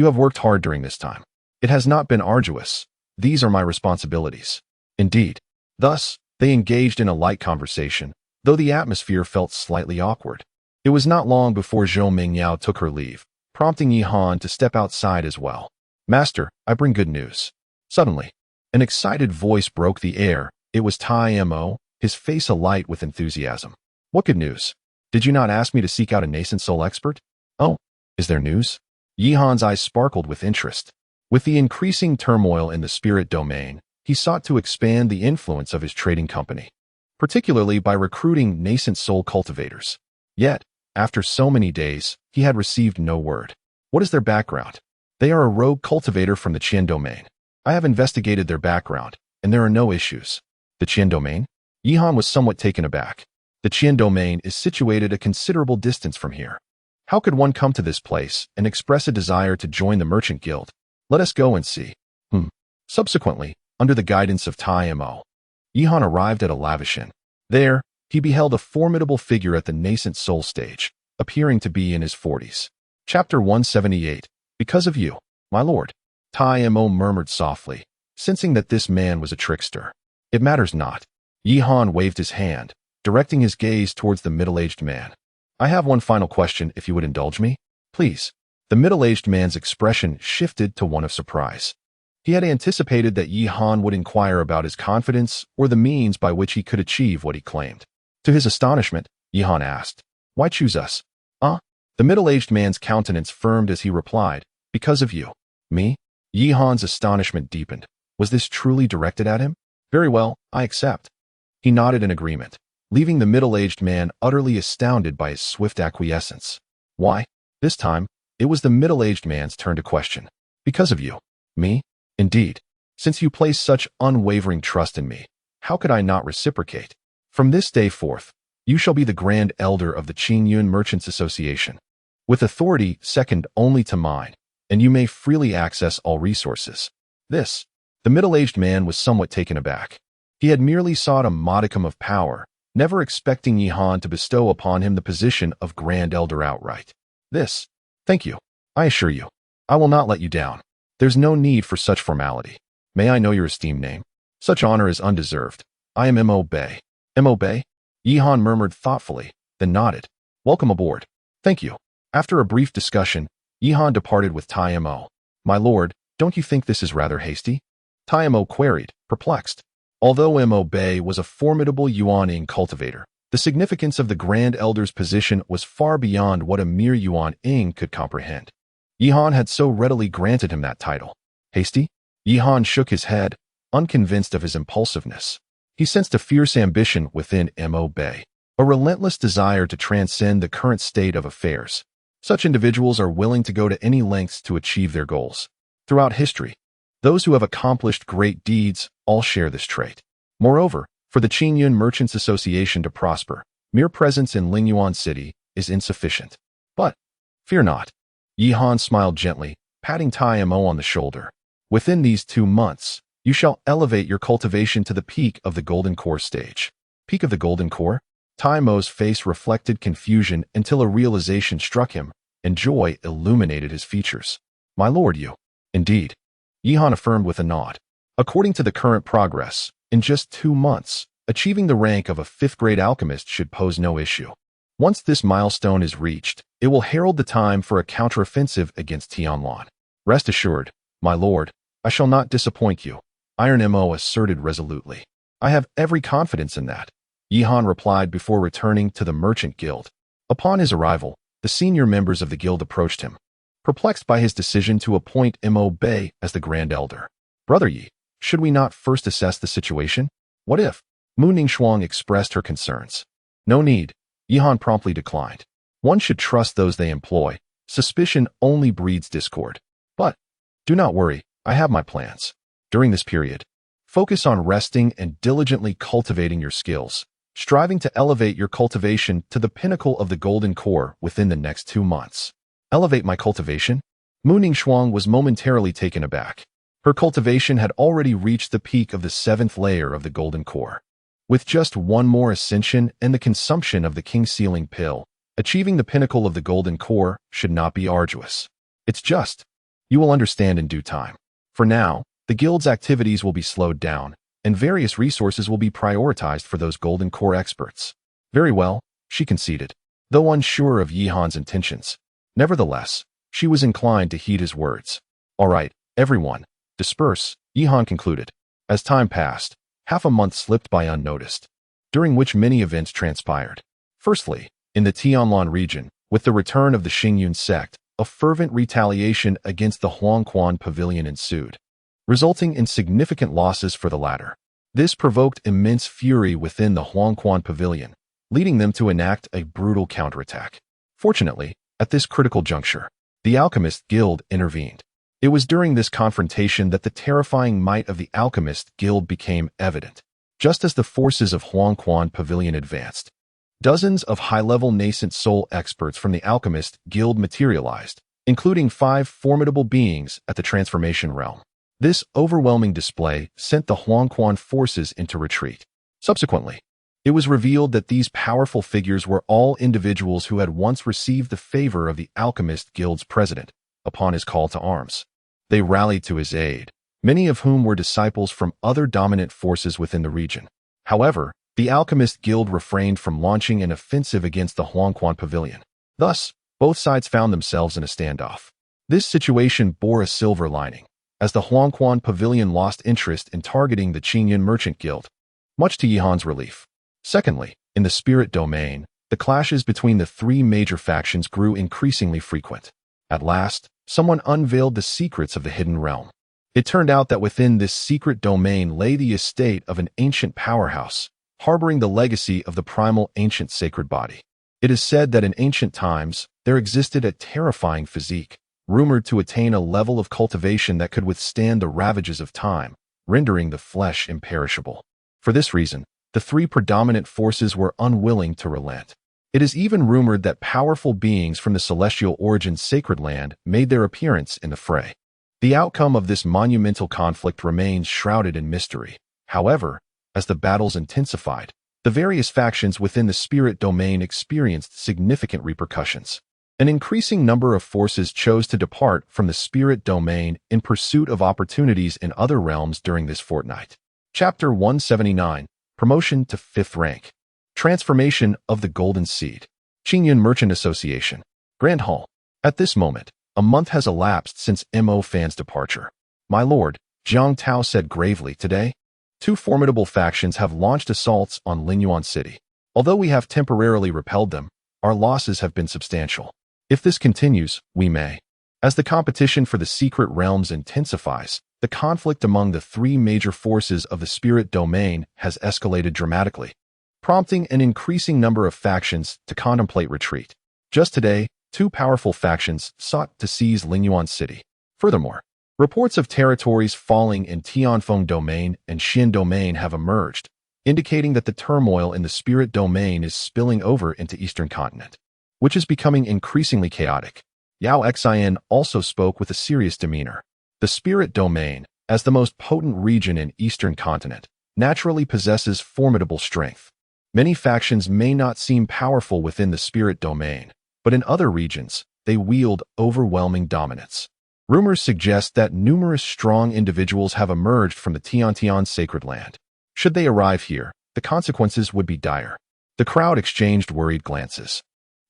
You have worked hard during this time. It has not been arduous. These are my responsibilities. Indeed. Thus, they engaged in a light conversation, though the atmosphere felt slightly awkward. It was not long before Zhou Mingyao took her leave, prompting Yi Han to step outside as well. Master, I bring good news. Suddenly, an excited voice broke the air. It was Tai Mo, his face alight with enthusiasm. What good news? Did you not ask me to seek out a nascent soul expert? Oh, is there news? Yi Han's eyes sparkled with interest. With the increasing turmoil in the spirit domain, he sought to expand the influence of his trading company, particularly by recruiting nascent soul cultivators. Yet, after so many days, he had received no word. What is their background? They are a rogue cultivator from the Qian domain. I have investigated their background, and there are no issues. The Qian domain? Yi Han was somewhat taken aback. The Qian domain is situated a considerable distance from here. How could one come to this place and express a desire to join the merchant guild? Let us go and see. Subsequently, under the guidance of Tai Mo, Yi Han arrived at a lavish inn. There, he beheld a formidable figure at the nascent soul stage, appearing to be in his 40s. Chapter 178. Because of you, my lord. Tai Mo murmured softly, sensing that this man was a trickster. It matters not. Yi Han waved his hand, directing his gaze towards the middle-aged man. I have one final question if you would indulge me. Please. The middle-aged man's expression shifted to one of surprise. He had anticipated that Yi Han would inquire about his confidence or the means by which he could achieve what he claimed. To his astonishment, Yi Han asked, Why choose us? The middle-aged man's countenance firmed as he replied, Because of you. Me? Yi Han's astonishment deepened. Was this truly directed at him? Very well, I accept. He nodded in agreement, leaving the middle-aged man utterly astounded by his swift acquiescence. Why? This time, it was the middle-aged man's turn to question. Because of you. Me? Indeed. Since you place such unwavering trust in me, how could I not reciprocate? From this day forth, you shall be the Grand Elder of the Qingyun Merchants Association, with authority second only to mine, and you may freely access all resources. The middle-aged man was somewhat taken aback. He had merely sought a modicum of power, never expecting Yi Han to bestow upon him the position of Grand Elder outright. Thank you. I assure you, I will not let you down. There's no need for such formality. May I know your esteemed name? Such honor is undeserved. I am Mo Bei. Mo Bei? Yi Han murmured thoughtfully, then nodded. Welcome aboard. Thank you. After a brief discussion, Yi Han departed with Tai Mo. My lord, don't you think this is rather hasty? Tai Mo queried, perplexed. Although Mo Bei was a formidable Yuan-ing cultivator, the significance of the Grand Elder's position was far beyond what a mere Yuan-ing could comprehend. Yi Han had so readily granted him that title. Hasty? Yi Han shook his head, unconvinced of his impulsiveness. He sensed a fierce ambition within Mo Bei, a relentless desire to transcend the current state of affairs. Such individuals are willing to go to any lengths to achieve their goals. Throughout history, those who have accomplished great deeds all share this trait. Moreover, for the Qingyun Merchants Association to prosper, mere presence in Lingyuan City is insufficient. But, fear not. Yi Han smiled gently, patting Tai Mo on the shoulder. Within these 2 months, you shall elevate your cultivation to the peak of the Golden Core stage. Peak of the Golden Core? Tai Mo's face reflected confusion until a realization struck him, and joy illuminated his features. My lord, you. Indeed. Yi Han affirmed with a nod. According to the current progress, in just 2 months, achieving the rank of a 5th-grade alchemist should pose no issue. Once this milestone is reached, it will herald the time for a counteroffensive against Tianlan. Rest assured, my lord, I shall not disappoint you, Iron Mo asserted resolutely. I have every confidence in that, Yi Han replied before returning to the merchant guild. Upon his arrival, the senior members of the guild approached him, perplexed by his decision to appoint Mo Bei as the Grand Elder. Brother Yi, should we not first assess the situation? What if? Mu Ningxuang expressed her concerns. No need, Yi Han promptly declined. One should trust those they employ. Suspicion only breeds discord. But, do not worry, I have my plans. During this period, focus on resting and diligently cultivating your skills, striving to elevate your cultivation to the pinnacle of the Golden Core within the next 2 months. Elevate my cultivation? Mu Ningxuang was momentarily taken aback. Her cultivation had already reached the peak of the 7th layer of the Golden Core. With just one more ascension and the consumption of the King Sealing Pill, achieving the pinnacle of the Golden Core should not be arduous. It's just. You will understand in due time. For now, the guild's activities will be slowed down, and various resources will be prioritized for those golden core experts. Very well, she conceded, though unsure of Yihan's intentions. Nevertheless, she was inclined to heed his words. All right, everyone, disperse, Yihan concluded. As time passed, half a month slipped by unnoticed, during which many events transpired. Firstly, in the Tianlan region, with the return of the Xingyun sect, a fervent retaliation against the Huangquan Pavilion ensued, resulting in significant losses for the latter. This provoked immense fury within the Huangquan Pavilion, leading them to enact a brutal counterattack. Fortunately, at this critical juncture, the Alchemist Guild intervened. It was during this confrontation that the terrifying might of the Alchemist Guild became evident. Just as the forces of Huangquan Pavilion advanced, dozens of high-level nascent soul experts from the Alchemist Guild materialized, including 5 formidable beings at the transformation realm. This overwhelming display sent the Huangquan forces into retreat. Subsequently, it was revealed that these powerful figures were all individuals who had once received the favor of the Alchemist Guild's president upon his call to arms. They rallied to his aid, many of whom were disciples from other dominant forces within the region. However, the Alchemist Guild refrained from launching an offensive against the Huangquan Pavilion. Thus, both sides found themselves in a standoff. This situation bore a silver lining, as the Huangquan Pavilion lost interest in targeting the Qingyun Merchant Guild, much to Yihan's relief. Secondly, in the spirit domain, the clashes between the 3 major factions grew increasingly frequent. At last, someone unveiled the secrets of the hidden realm. It turned out that within this secret domain lay the estate of an ancient powerhouse, harboring the legacy of the primal ancient sacred body. It is said that in ancient times, there existed a terrifying physique, rumored to attain a level of cultivation that could withstand the ravages of time, rendering the flesh imperishable. For this reason, the 3 predominant forces were unwilling to relent. It is even rumored that powerful beings from the celestial origin sacred land made their appearance in the fray. The outcome of this monumental conflict remains shrouded in mystery. However, as the battles intensified, the various factions within the spirit domain experienced significant repercussions. An increasing number of forces chose to depart from the spirit domain in pursuit of opportunities in other realms during this fortnight. Chapter 179, Promotion to 5th Rank. Transformation of the Golden Seed. Qingyun Merchant Association. Grand Hall. At this moment, a month has elapsed since Mo Fan's departure. My lord, Jiang Tao said gravely, today, 2 formidable factions have launched assaults on Linyuan City. Although we have temporarily repelled them, our losses have been substantial. If this continues, we may. As the competition for the secret realms intensifies, the conflict among the 3 major forces of the spirit domain has escalated dramatically, prompting an increasing number of factions to contemplate retreat. Just today, 2 powerful factions sought to seize Linyuan City. Furthermore, reports of territories falling in Tianfeng Domain and Xin Domain have emerged, indicating that the turmoil in the spirit domain is spilling over into Eastern Continent, which is becoming increasingly chaotic. Yao Xin also spoke with a serious demeanor. The spirit domain, as the most potent region in Eastern Continent, naturally possesses formidable strength. Many factions may not seem powerful within the spirit domain, but in other regions, they wield overwhelming dominance. Rumors suggest that numerous strong individuals have emerged from the Tiantian sacred land. Should they arrive here, the consequences would be dire. The crowd exchanged worried glances,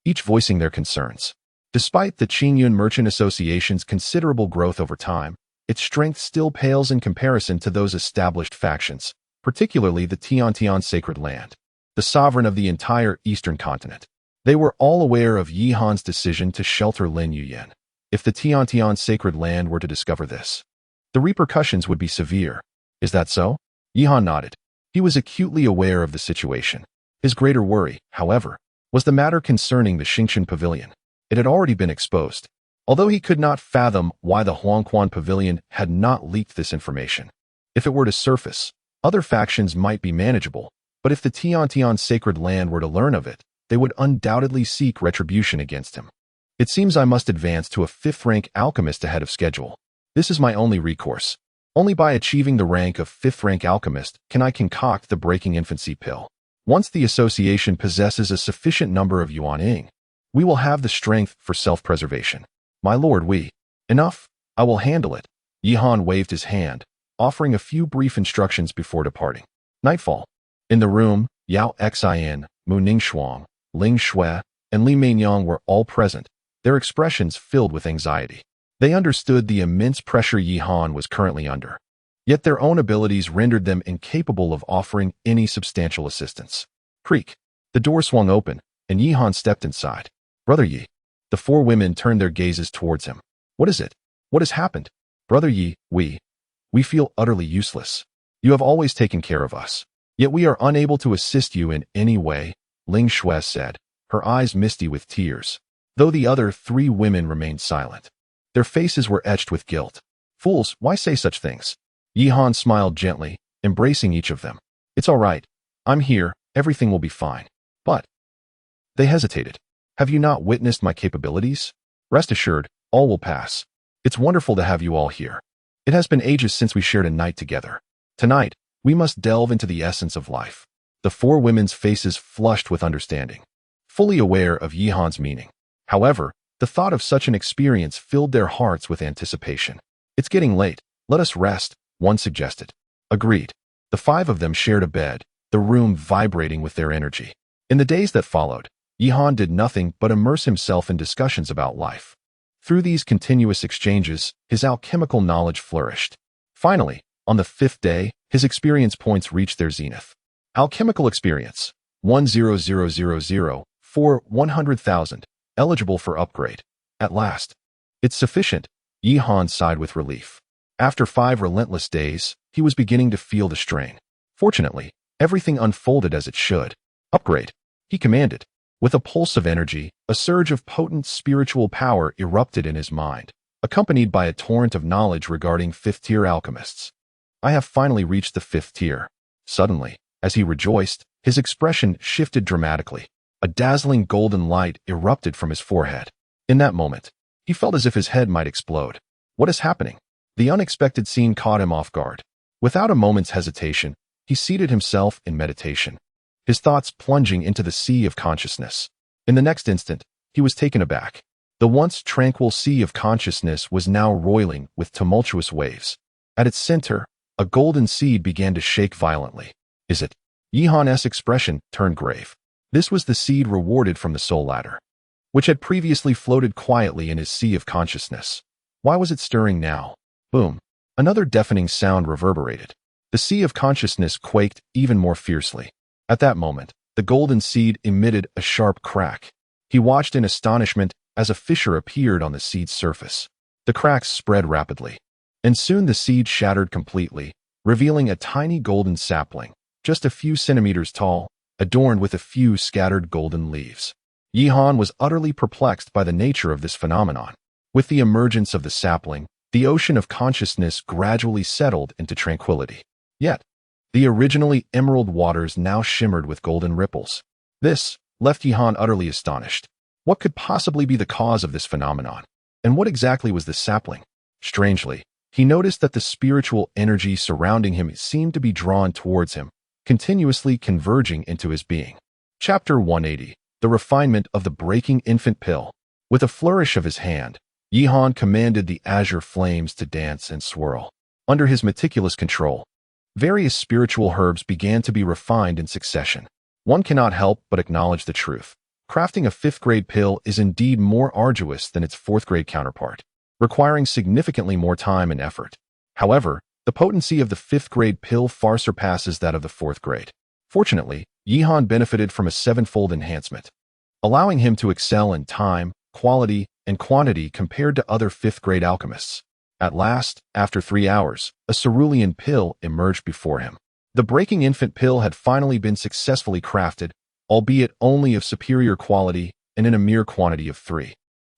each voicing their concerns. Despite the Qingyun Merchant Association's considerable growth over time, its strength still pales in comparison to those established factions, particularly the Tiantian sacred land, the sovereign of the entire Eastern Continent. They were all aware of Yihan's decision to shelter Lin Yuyan. If the Tiantian sacred land were to discover this, the repercussions would be severe. Is that so? Yihan nodded. He was acutely aware of the situation. His greater worry, however, was the matter concerning the Xingchen Pavilion. It had already been exposed, although he could not fathom why the Huangquan Pavilion had not leaked this information. If it were to surface, other factions might be manageable, but if the Tiantian sacred land were to learn of it, they would undoubtedly seek retribution against him. It seems I must advance to a 5th rank alchemist ahead of schedule. This is my only recourse. Only by achieving the rank of 5th rank alchemist can I concoct the breaking infancy pill. Once the association possesses a sufficient number of yuan ing, we will have the strength for self-preservation. My lord, enough. I will handle it. Yihan waved his hand, offering a few brief instructions before departing. Nightfall. In the room, Yao Xian, Mu Ningxuang, Ling Shui, and Li Meinyang were all present, their expressions filled with anxiety. They understood the immense pressure Yihan was currently under. Yet their own abilities rendered them incapable of offering any substantial assistance. Creak. The door swung open, and Yihan stepped inside. Brother Yi. The four women turned their gazes towards him. What is it? What has happened? Brother Yi, we feel utterly useless. You have always taken care of us. Yet we are unable to assist you in any way, Ling Shui said, her eyes misty with tears, though the other three women remained silent. Their faces were etched with guilt. Fools, why say such things? Yihan smiled gently, embracing each of them. It's all right. I'm here, everything will be fine. But... They hesitated. Have you not witnessed my capabilities? Rest assured, all will pass. It's wonderful to have you all here. It has been ages since we shared a night together. Tonight, we must delve into the essence of life. The four women's faces flushed with understanding, fully aware of Yihan's meaning. However, the thought of such an experience filled their hearts with anticipation. It's getting late. Let us rest, one suggested. Agreed. The five of them shared a bed, the room vibrating with their energy. In the days that followed, Yihan did nothing but immerse himself in discussions about life. Through these continuous exchanges, his alchemical knowledge flourished. Finally, on the fifth day, his experience points reached their zenith. Alchemical experience, 100,000 for 100,000, eligible for upgrade. At last. It's sufficient, Yihan sighed with relief. After 5 relentless days, he was beginning to feel the strain. Fortunately, everything unfolded as it should. Upgrade, he commanded. With a pulse of energy, a surge of potent spiritual power erupted in his mind, accompanied by a torrent of knowledge regarding fifth-tier alchemists. I have finally reached the 5th tier. Suddenly, as he rejoiced, his expression shifted dramatically. A dazzling golden light erupted from his forehead. In that moment, he felt as if his head might explode. What is happening? The unexpected scene caught him off guard. Without a moment's hesitation, he seated himself in meditation, his thoughts plunging into the sea of consciousness. In the next instant, he was taken aback. The once tranquil sea of consciousness was now roiling with tumultuous waves. At its center, a golden seed began to shake violently. Is it? Yihan's expression turned grave. This was the seed rewarded from the soul ladder, which had previously floated quietly in his sea of consciousness. Why was it stirring now? Boom. Another deafening sound reverberated. The sea of consciousness quaked even more fiercely. At that moment, the golden seed emitted a sharp crack. He watched in astonishment as a fissure appeared on the seed's surface. The cracks spread rapidly, and soon the seed shattered completely, revealing a tiny golden sapling, just a few centimeters tall, adorned with a few scattered golden leaves. Yihan was utterly perplexed by the nature of this phenomenon. With the emergence of the sapling, the ocean of consciousness gradually settled into tranquility. Yet, the originally emerald waters now shimmered with golden ripples. This left Yihan utterly astonished. What could possibly be the cause of this phenomenon? And what exactly was this sapling? Strangely, he noticed that the spiritual energy surrounding him seemed to be drawn towards him, continuously converging into his being. Chapter 180. The Refinement of the Breaking Infant Pill. With a flourish of his hand, Yihan commanded the azure flames to dance and swirl. Under his meticulous control, various spiritual herbs began to be refined in succession. One cannot help but acknowledge the truth. Crafting a 5th-grade pill is indeed more arduous than its 4th-grade counterpart, requiring significantly more time and effort. However, the potency of the 5th-grade pill far surpasses that of the 4th grade. Fortunately, Yihan benefited from a 7-fold enhancement, allowing him to excel in time, quality, and quantity compared to other 5th-grade alchemists. At last, after 3 hours, a cerulean pill emerged before him. The breaking infant pill had finally been successfully crafted, albeit only of superior quality and in a mere quantity of 3.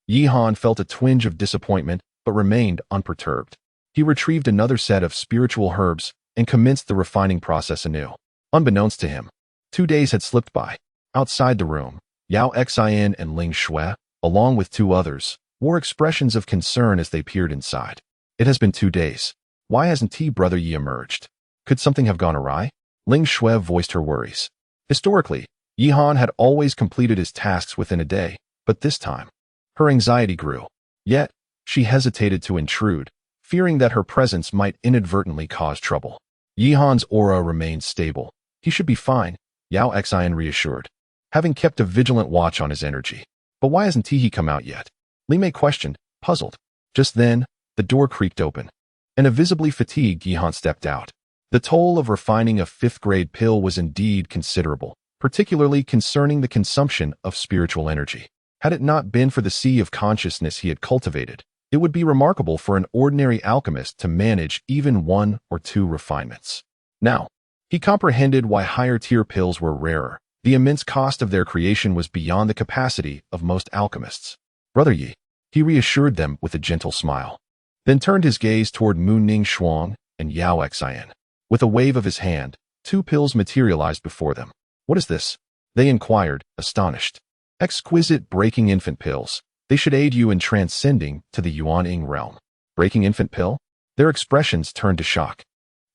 Yihan felt a twinge of disappointment but remained unperturbed. He retrieved another set of spiritual herbs and commenced the refining process anew. Unbeknownst to him, 2 days had slipped by. Outside the room, Yao Xian and Ling Shui, along with 2 others, wore expressions of concern as they peered inside. It has been 2 days. Why hasn't Brother Yi emerged? Could something have gone awry? Ling Shui voiced her worries. Historically, Yihan had always completed his tasks within a day, but this time, her anxiety grew. Yet, She hesitated to intrude, fearing that her presence might inadvertently cause trouble. Yihan's aura remained stable. He should be fine, Yao Xian reassured, having kept a vigilant watch on his energy. But why hasn't he come out yet? Li Mei questioned, puzzled. Just then, the door creaked open, and a visibly fatigued Yihan stepped out. The toll of refining a 5th-grade pill was indeed considerable, particularly concerning the consumption of spiritual energy. Had it not been for the sea of consciousness he had cultivated, it would be remarkable for an ordinary alchemist to manage even 1 or 2 refinements. Now, he comprehended why higher-tier pills were rarer. The immense cost of their creation was beyond the capacity of most alchemists. Brother Yi, he reassured them with a gentle smile, then turned his gaze toward Moonning Shuang and Yao Xian. With a wave of his hand, 2 pills materialized before them. What is this? They inquired, astonished. Exquisite breaking infant pills. They should aid you in transcending to the Yuan-Ing realm. Breaking infant pill? Their expressions turned to shock.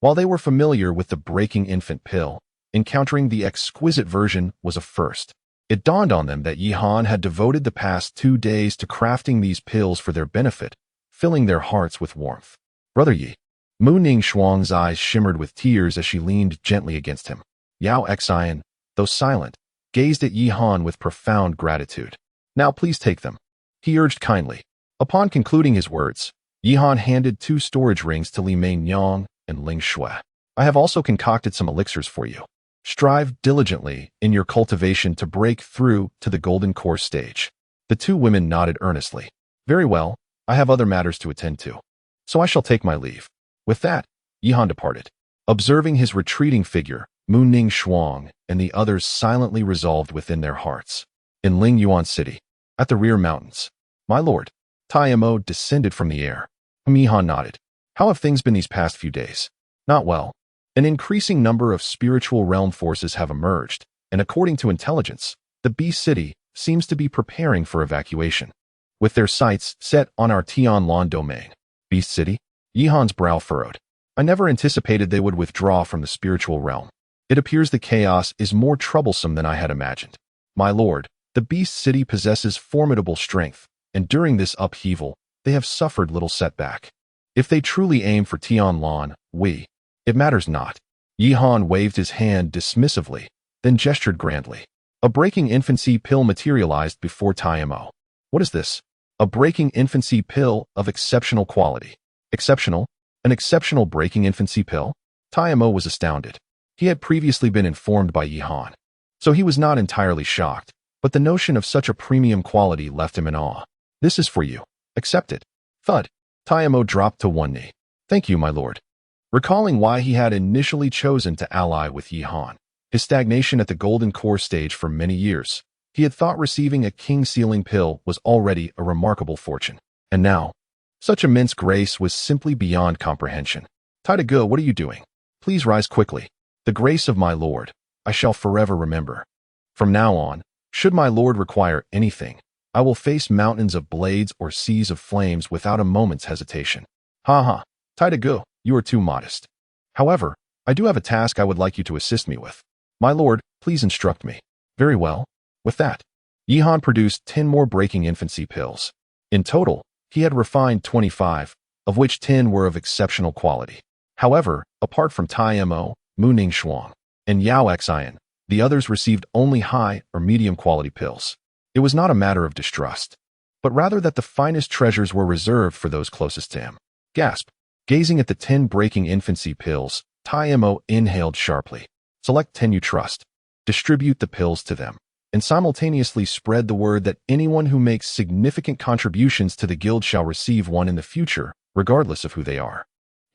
While they were familiar with the breaking infant pill, encountering the exquisite version was a first. It dawned on them that Yihan had devoted the past 2 days to crafting these pills for their benefit, filling their hearts with warmth. Brother Yi. Moonning Shuang's eyes shimmered with tears as she leaned gently against him. Yao Xian, though silent, gazed at Yihan with profound gratitude. Now please take them, he urged kindly. Upon concluding his words, Yihan handed 2 storage rings to Li Mei Nyang and Ling Shui. I have also concocted some elixirs for you. Strive diligently in your cultivation to break through to the golden core stage. The 2 women nodded earnestly. Very well, I have other matters to attend to, so I shall take my leave. With that, Yihan departed. Observing his retreating figure, Moonning Shuang and the others silently resolved within their hearts. In Ling Yuan City, at the rear mountains, my lord, Tai Mo descended from the air. Yihan nodded. How have things been these past few days? Not well. An increasing number of spiritual realm forces have emerged, and according to intelligence, the Beast City seems to be preparing for evacuation, with their sights set on our Tianlan domain. Beast City? Yihan's brow furrowed. I never anticipated they would withdraw from the spiritual realm. It appears the chaos is more troublesome than I had imagined. My lord, the Beast City possesses formidable strength, and during this upheaval, they have suffered little setback. If they truly aim for Tianlan, it matters not. Yihan waved his hand dismissively, then gestured grandly. A breaking infancy pill materialized before Tai Mo. What is this? A breaking infancy pill of exceptional quality. Exceptional? An exceptional breaking infancy pill? Tai Mo was astounded. He had previously been informed by Yihan, so he was not entirely shocked, but the notion of such a premium quality left him in awe. This is for you. Accept it. Thud. Tai Mo dropped to one knee. Thank you, my lord. Recalling why he had initially chosen to ally with Yihan, his stagnation at the golden core stage for many years, he had thought receiving a king-sealing pill was already a remarkable fortune. And now, such immense grace was simply beyond comprehension. Taidagu, what are you doing? Please rise quickly. The grace of my lord, I shall forever remember. From now on, should my lord require anything, I will face mountains of blades or seas of flames without a moment's hesitation. Ha ha, Taidagu, you are too modest. However, I do have a task I would like you to assist me with. My lord, please instruct me. Very well. With that, Yihan produced 10 more breaking infancy pills. In total, he had refined 25, of which 10 were of exceptional quality. However, apart from Tai Mo, Moonning Shuang, and Yao Xian, the others received only high or medium quality pills. It was not a matter of distrust, but rather that the finest treasures were reserved for those closest to him. Gasp. Gazing at the 10 breaking infancy pills, Tai Mo inhaled sharply. Select 10 you trust. Distribute the pills to them, and simultaneously spread the word that anyone who makes significant contributions to the guild shall receive one in the future, regardless of who they are.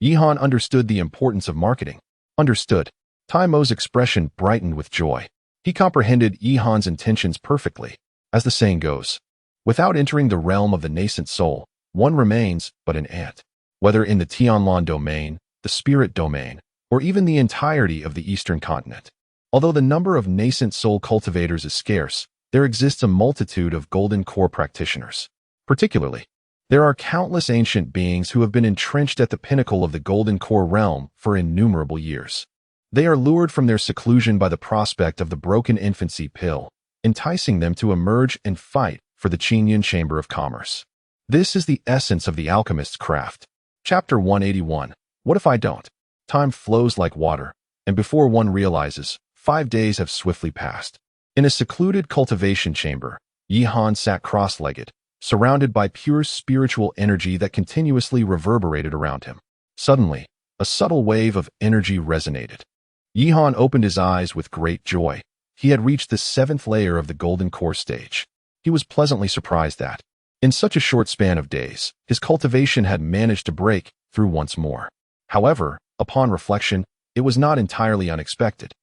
Yihan understood the importance of marketing. Understood. Tai Mo's expression brightened with joy. He comprehended Yihan's intentions perfectly. As the saying goes, without entering the realm of the nascent soul, one remains but an ant. Whether in the Tianlan domain, the spirit domain, or even the entirety of the eastern continent. Although the number of nascent soul cultivators is scarce, there exists a multitude of golden core practitioners. Particularly, there are countless ancient beings who have been entrenched at the pinnacle of the golden core realm for innumerable years. They are lured from their seclusion by the prospect of the broken infancy pill, enticing them to emerge and fight for the Qingyun Chamber of Commerce. This is the essence of the alchemist's craft. Chapter 181. What if I don't? Time flows like water, and before one realizes, 5 days have swiftly passed. In a secluded cultivation chamber, Yihan sat cross-legged, surrounded by pure spiritual energy that continuously reverberated around him. Suddenly, a subtle wave of energy resonated. Yihan opened his eyes with great joy. He had reached the 7th layer of the golden core stage. He was pleasantly surprised that, in such a short span of days, his cultivation had managed to break through once more. However, upon reflection, it was not entirely unexpected.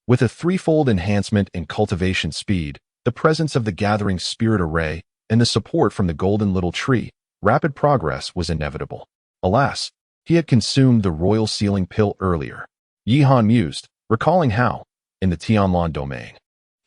With a threefold enhancement in cultivation speed, the presence of the gathering spirit array, and the support from the golden little tree, rapid progress was inevitable. Alas, he had consumed the royal sealing pill earlier. Yihan mused, recalling how, in the Tianlan domain,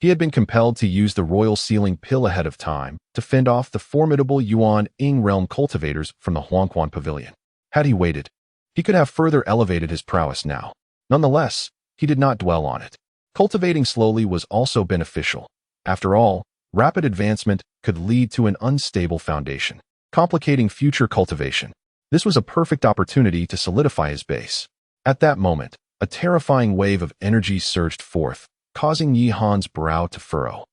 he had been compelled to use the royal sealing pill ahead of time to fend off the formidable Yuan-Ing realm cultivators from the Huangquan Pavilion. Had he waited, he could have further elevated his prowess now. Nonetheless, he did not dwell on it. Cultivating slowly was also beneficial. After all, rapid advancement could lead to an unstable foundation, complicating future cultivation. This was a perfect opportunity to solidify his base. At that moment, a terrifying wave of energy surged forth, causing Yihan's brow to furrow.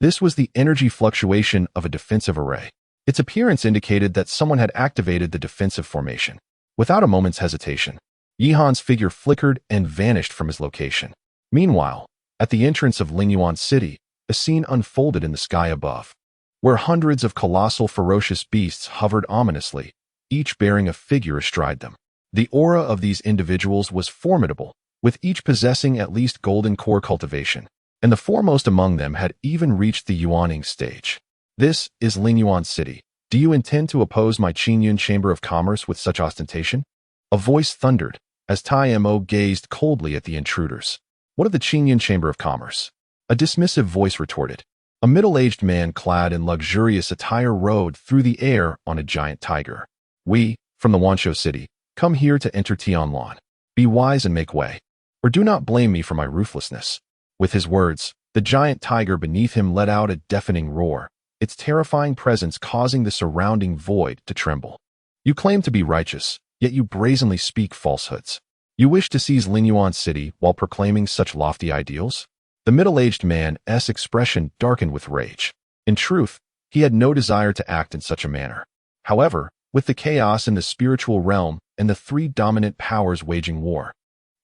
This was the energy fluctuation of a defensive array. Its appearance indicated that someone had activated the defensive formation. Without a moment's hesitation, Yihan's figure flickered and vanished from his location. Meanwhile, at the entrance of Lingyuan City, a scene unfolded in the sky above, where hundreds of colossal ferocious beasts hovered ominously, each bearing a figure astride them. The aura of these individuals was formidable, with each possessing at least golden core cultivation, and the foremost among them had even reached the Yuaning stage. This is Lingyuan City. Do you intend to oppose my Qingyun Chamber of Commerce with such ostentation? A voice thundered, as Tai Mo gazed coldly at the intruders. What of the Qingyun Chamber of Commerce? A dismissive voice retorted. A middle-aged man clad in luxurious attire rode through the air on a giant tiger. We, from the Wanshou City, come here to enter Tianlan. Be wise and make way, or do not blame me for my ruthlessness. With his words, the giant tiger beneath him let out a deafening roar, its terrifying presence causing the surrounding void to tremble. You claim to be righteous, yet you brazenly speak falsehoods. You wish to seize Lingyuan City while proclaiming such lofty ideals? The middle-aged man's expression darkened with rage. In truth, he had no desire to act in such a manner. However, with the chaos in the spiritual realm and the 3 dominant powers waging war,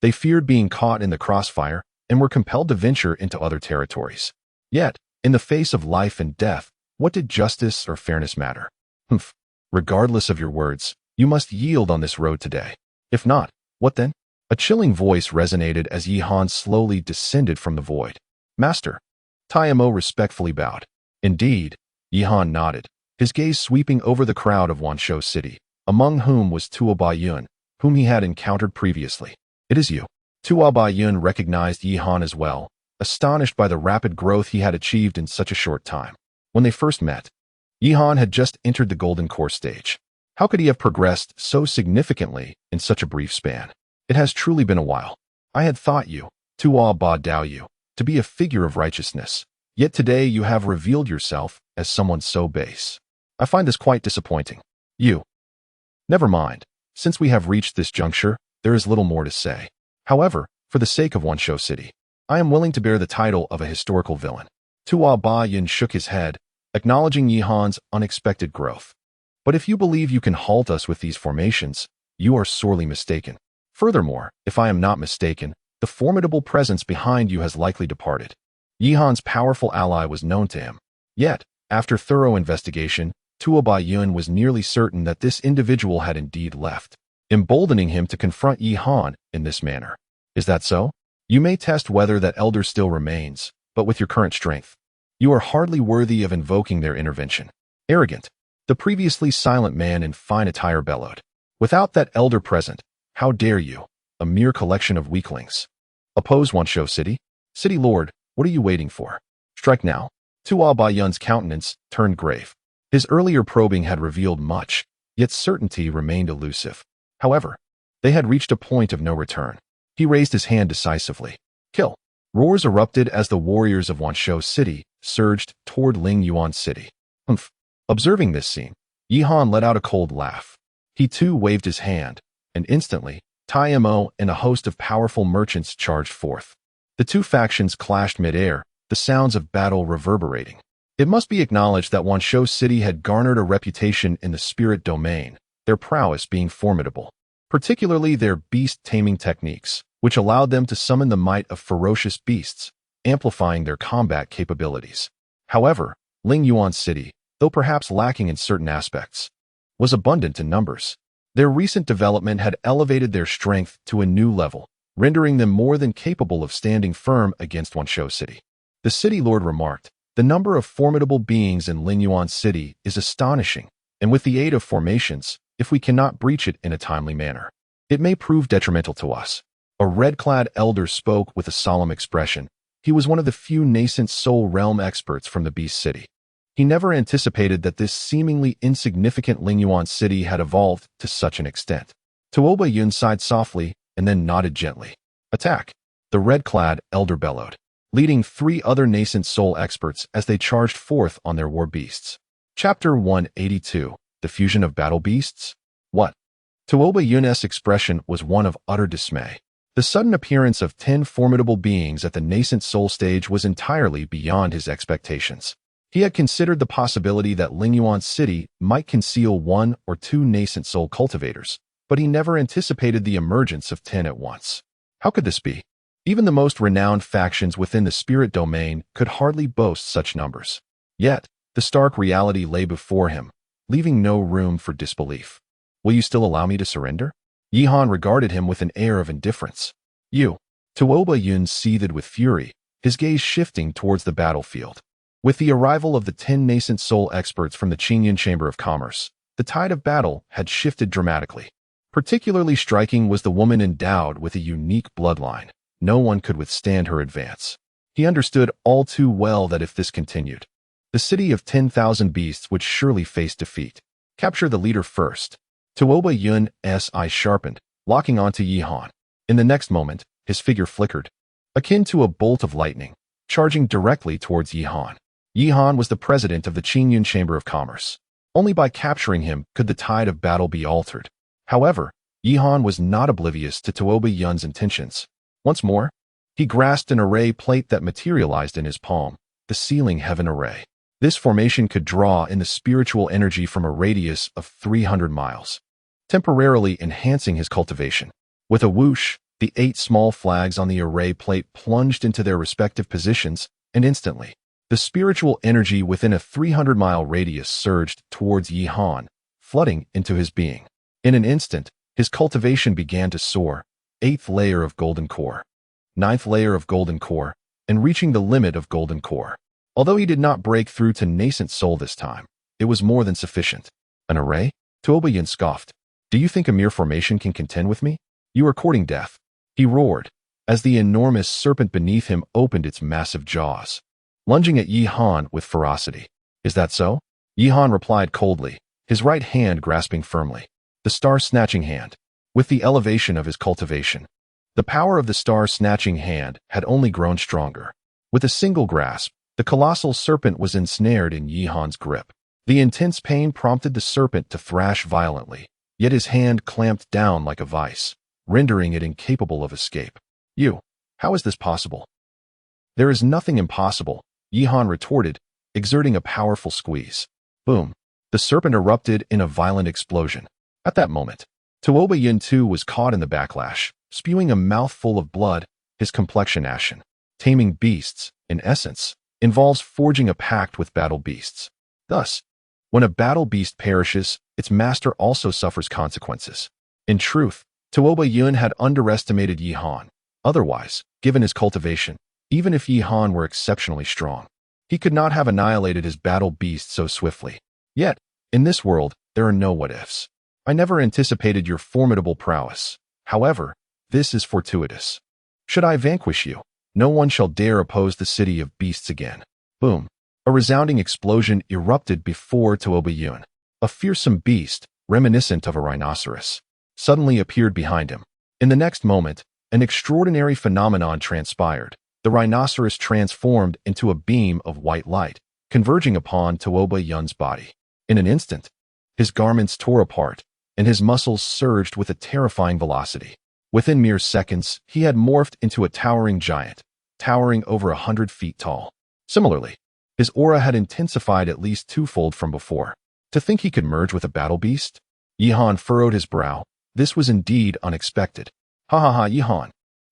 they feared being caught in the crossfire and were compelled to venture into other territories. Yet, in the face of life and death, what did justice or fairness matter? Humph. Regardless of your words, you must yield on this road today. If not, what then? A chilling voice resonated as Yihan slowly descended from the void. Master. Tai Mo respectfully bowed. Indeed, Yihan nodded, his gaze sweeping over the crowd of Wanshou City, among whom was Tuo Baiyun, whom he had encountered previously. It is you. Tuo Baiyun recognized Yihan as well, astonished by the rapid growth he had achieved in such a short time. When they first met, Yihan had just entered the golden core stage. How could he have progressed so significantly in such a brief span? It has truly been a while. I had thought you, Tuo Ba Dao Yu, to be a figure of righteousness, yet today you have revealed yourself as someone so base. I find this quite disappointing. You. Never mind. Since we have reached this juncture, there is little more to say. However, for the sake of Wanshou City, I am willing to bear the title of a historical villain. Tuo Baiyun shook his head, acknowledging Yihan's unexpected growth. But if you believe you can halt us with these formations, you are sorely mistaken. Furthermore, if I am not mistaken, the formidable presence behind you has likely departed. Yihan's powerful ally was known to him. Yet, after thorough investigation, Tuo Baiyun was nearly certain that this individual had indeed left, emboldening him to confront Yihan in this manner. Is that so? You may test whether that elder still remains, but with your current strength, you are hardly worthy of invoking their intervention. Arrogant. The previously silent man in fine attire bellowed. Without that elder present, how dare you, a mere collection of weaklings, oppose Wanshou City? City Lord, what are you waiting for? Strike now. Tuo Baiyun's countenance turned grave. His earlier probing had revealed much, yet certainty remained elusive. However, they had reached a point of no return. He raised his hand decisively. Kill. Roars erupted as the warriors of Wanshou City surged toward Lingyuan City. Humph. Observing this scene, Yihan let out a cold laugh. He too waved his hand, and instantly, Taimo and a host of powerful merchants charged forth. The two factions clashed mid-air, the sounds of battle reverberating. It must be acknowledged that Wansho City had garnered a reputation in the spirit domain, their prowess being formidable, particularly their beast-taming techniques, which allowed them to summon the might of ferocious beasts, amplifying their combat capabilities. However, Lingyuan City, though perhaps lacking in certain aspects, was abundant in numbers. Their recent development had elevated their strength to a new level, rendering them more than capable of standing firm against Wansho City. The city lord remarked, "The number of formidable beings in Lingyuan City is astonishing, and with the aid of formations, if we cannot breach it in a timely manner, it may prove detrimental to us." A red-clad elder spoke with a solemn expression. He was one of the few nascent soul realm experts from the Beast City. He never anticipated that this seemingly insignificant Lingyuan City had evolved to such an extent. Tuoba Yun sighed softly and then nodded gently. "Attack!" The red-clad elder bellowed, leading 3 other nascent soul experts as they charged forth on their war beasts. Chapter 182, The Fusion of Battle Beasts? What? Tuoba Yun's expression was one of utter dismay. The sudden appearance of 10 formidable beings at the nascent soul stage was entirely beyond his expectations. He had considered the possibility that Lingyuan City might conceal 1 or 2 nascent soul cultivators, but he never anticipated the emergence of 10 at once. How could this be? Even the most renowned factions within the spirit domain could hardly boast such numbers. Yet, the stark reality lay before him, leaving no room for disbelief. "Will you still allow me to surrender?" Yihan regarded him with an air of indifference. "You." Tuoba Yun seethed with fury, his gaze shifting towards the battlefield. With the arrival of the 10 nascent soul experts from the Qingyan Chamber of Commerce, the tide of battle had shifted dramatically. Particularly striking was the woman endowed with a unique bloodline. No one could withstand her advance. He understood all too well that if this continued, the city of 10,000 beasts would surely face defeat. Capture the leader first. Tuoba Yun's eyes sharpened, locking onto Yihan. In the next moment, his figure flickered, akin to a bolt of lightning, charging directly towards Yihan. Yihan was the president of the Qingyan Chamber of Commerce. Only by capturing him could the tide of battle be altered. However, Yihan was not oblivious to Tuoba Yun's intentions. Once more, he grasped an array plate that materialized in his palm, the Sealing Heaven Array. This formation could draw in the spiritual energy from a radius of 300 miles, temporarily enhancing his cultivation. With a whoosh, the 8 small flags on the array plate plunged into their respective positions, and instantly, the spiritual energy within a 300-mile radius surged towards Yihan, flooding into his being. In an instant, his cultivation began to soar, 8th layer of golden core, 9th layer of golden core, and reaching the limit of golden core. Although he did not break through to nascent soul this time, it was more than sufficient. "An array?" Tuoba Yun scoffed. "Do you think a mere formation can contend with me? You are courting death." He roared, as the enormous serpent beneath him opened its massive jaws, lunging at Yihan with ferocity. "Is that so?" Yihan replied coldly, his right hand grasping firmly. The star-snatching hand. With the elevation of his cultivation, the power of the star-snatching hand had only grown stronger. With a single grasp, the colossal serpent was ensnared in Yihan's grip. The intense pain prompted the serpent to thrash violently, yet his hand clamped down like a vice, rendering it incapable of escape. "You, how is this possible?" "There is nothing impossible," Yihan retorted, exerting a powerful squeeze. Boom! The serpent erupted in a violent explosion. At that moment, Tuoba Yun too was caught in the backlash, spewing a mouthful of blood, his complexion ashen. Taming beasts, in essence, involves forging a pact with battle beasts. Thus, when a battle beast perishes, its master also suffers consequences. In truth, Tuoba Yun had underestimated Yihan. Otherwise, given his cultivation, even if Yihan were exceptionally strong, he could not have annihilated his battle beast so swiftly. Yet, in this world, there are no what-ifs. I never anticipated your formidable prowess. However, this is fortuitous. Should I vanquish you, no one shall dare oppose the city of beasts again. Boom! A resounding explosion erupted before Tuoba Yun. A fearsome beast, reminiscent of a rhinoceros, suddenly appeared behind him. In the next moment, an extraordinary phenomenon transpired. The rhinoceros transformed into a beam of white light, converging upon Tuoba Yun's body. In an instant, His garments tore apart, and his muscles surged with a terrifying velocity. Within mere seconds, he had morphed into a towering giant, towering over 100 feet tall. Similarly, his aura had intensified at least twofold from before. To think he could merge with a battle beast? Yihan furrowed his brow. This was indeed unexpected. Ha ha ha, Yihan.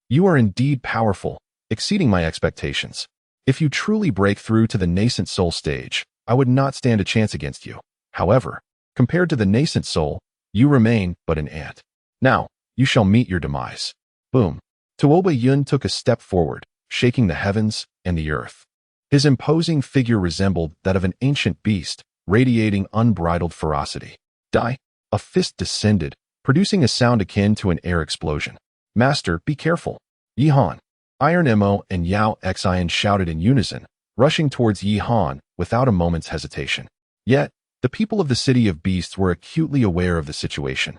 You are indeed powerful, exceeding my expectations. If you truly break through to the nascent soul stage, I would not stand a chance against you. However, compared to the nascent soul, you remain but an ant. Now, you shall meet your demise. Boom. Tuoba Yun took a step forward, shaking the heavens and the earth. His imposing figure resembled that of an ancient beast, radiating unbridled ferocity. Die! A fist descended, producing a sound akin to an air explosion. Master, be careful. Yihan. Iron Mo and Yao Xian shouted in unison, rushing towards Yihan without a moment's hesitation. Yet, the people of the City of Beasts were acutely aware of the situation,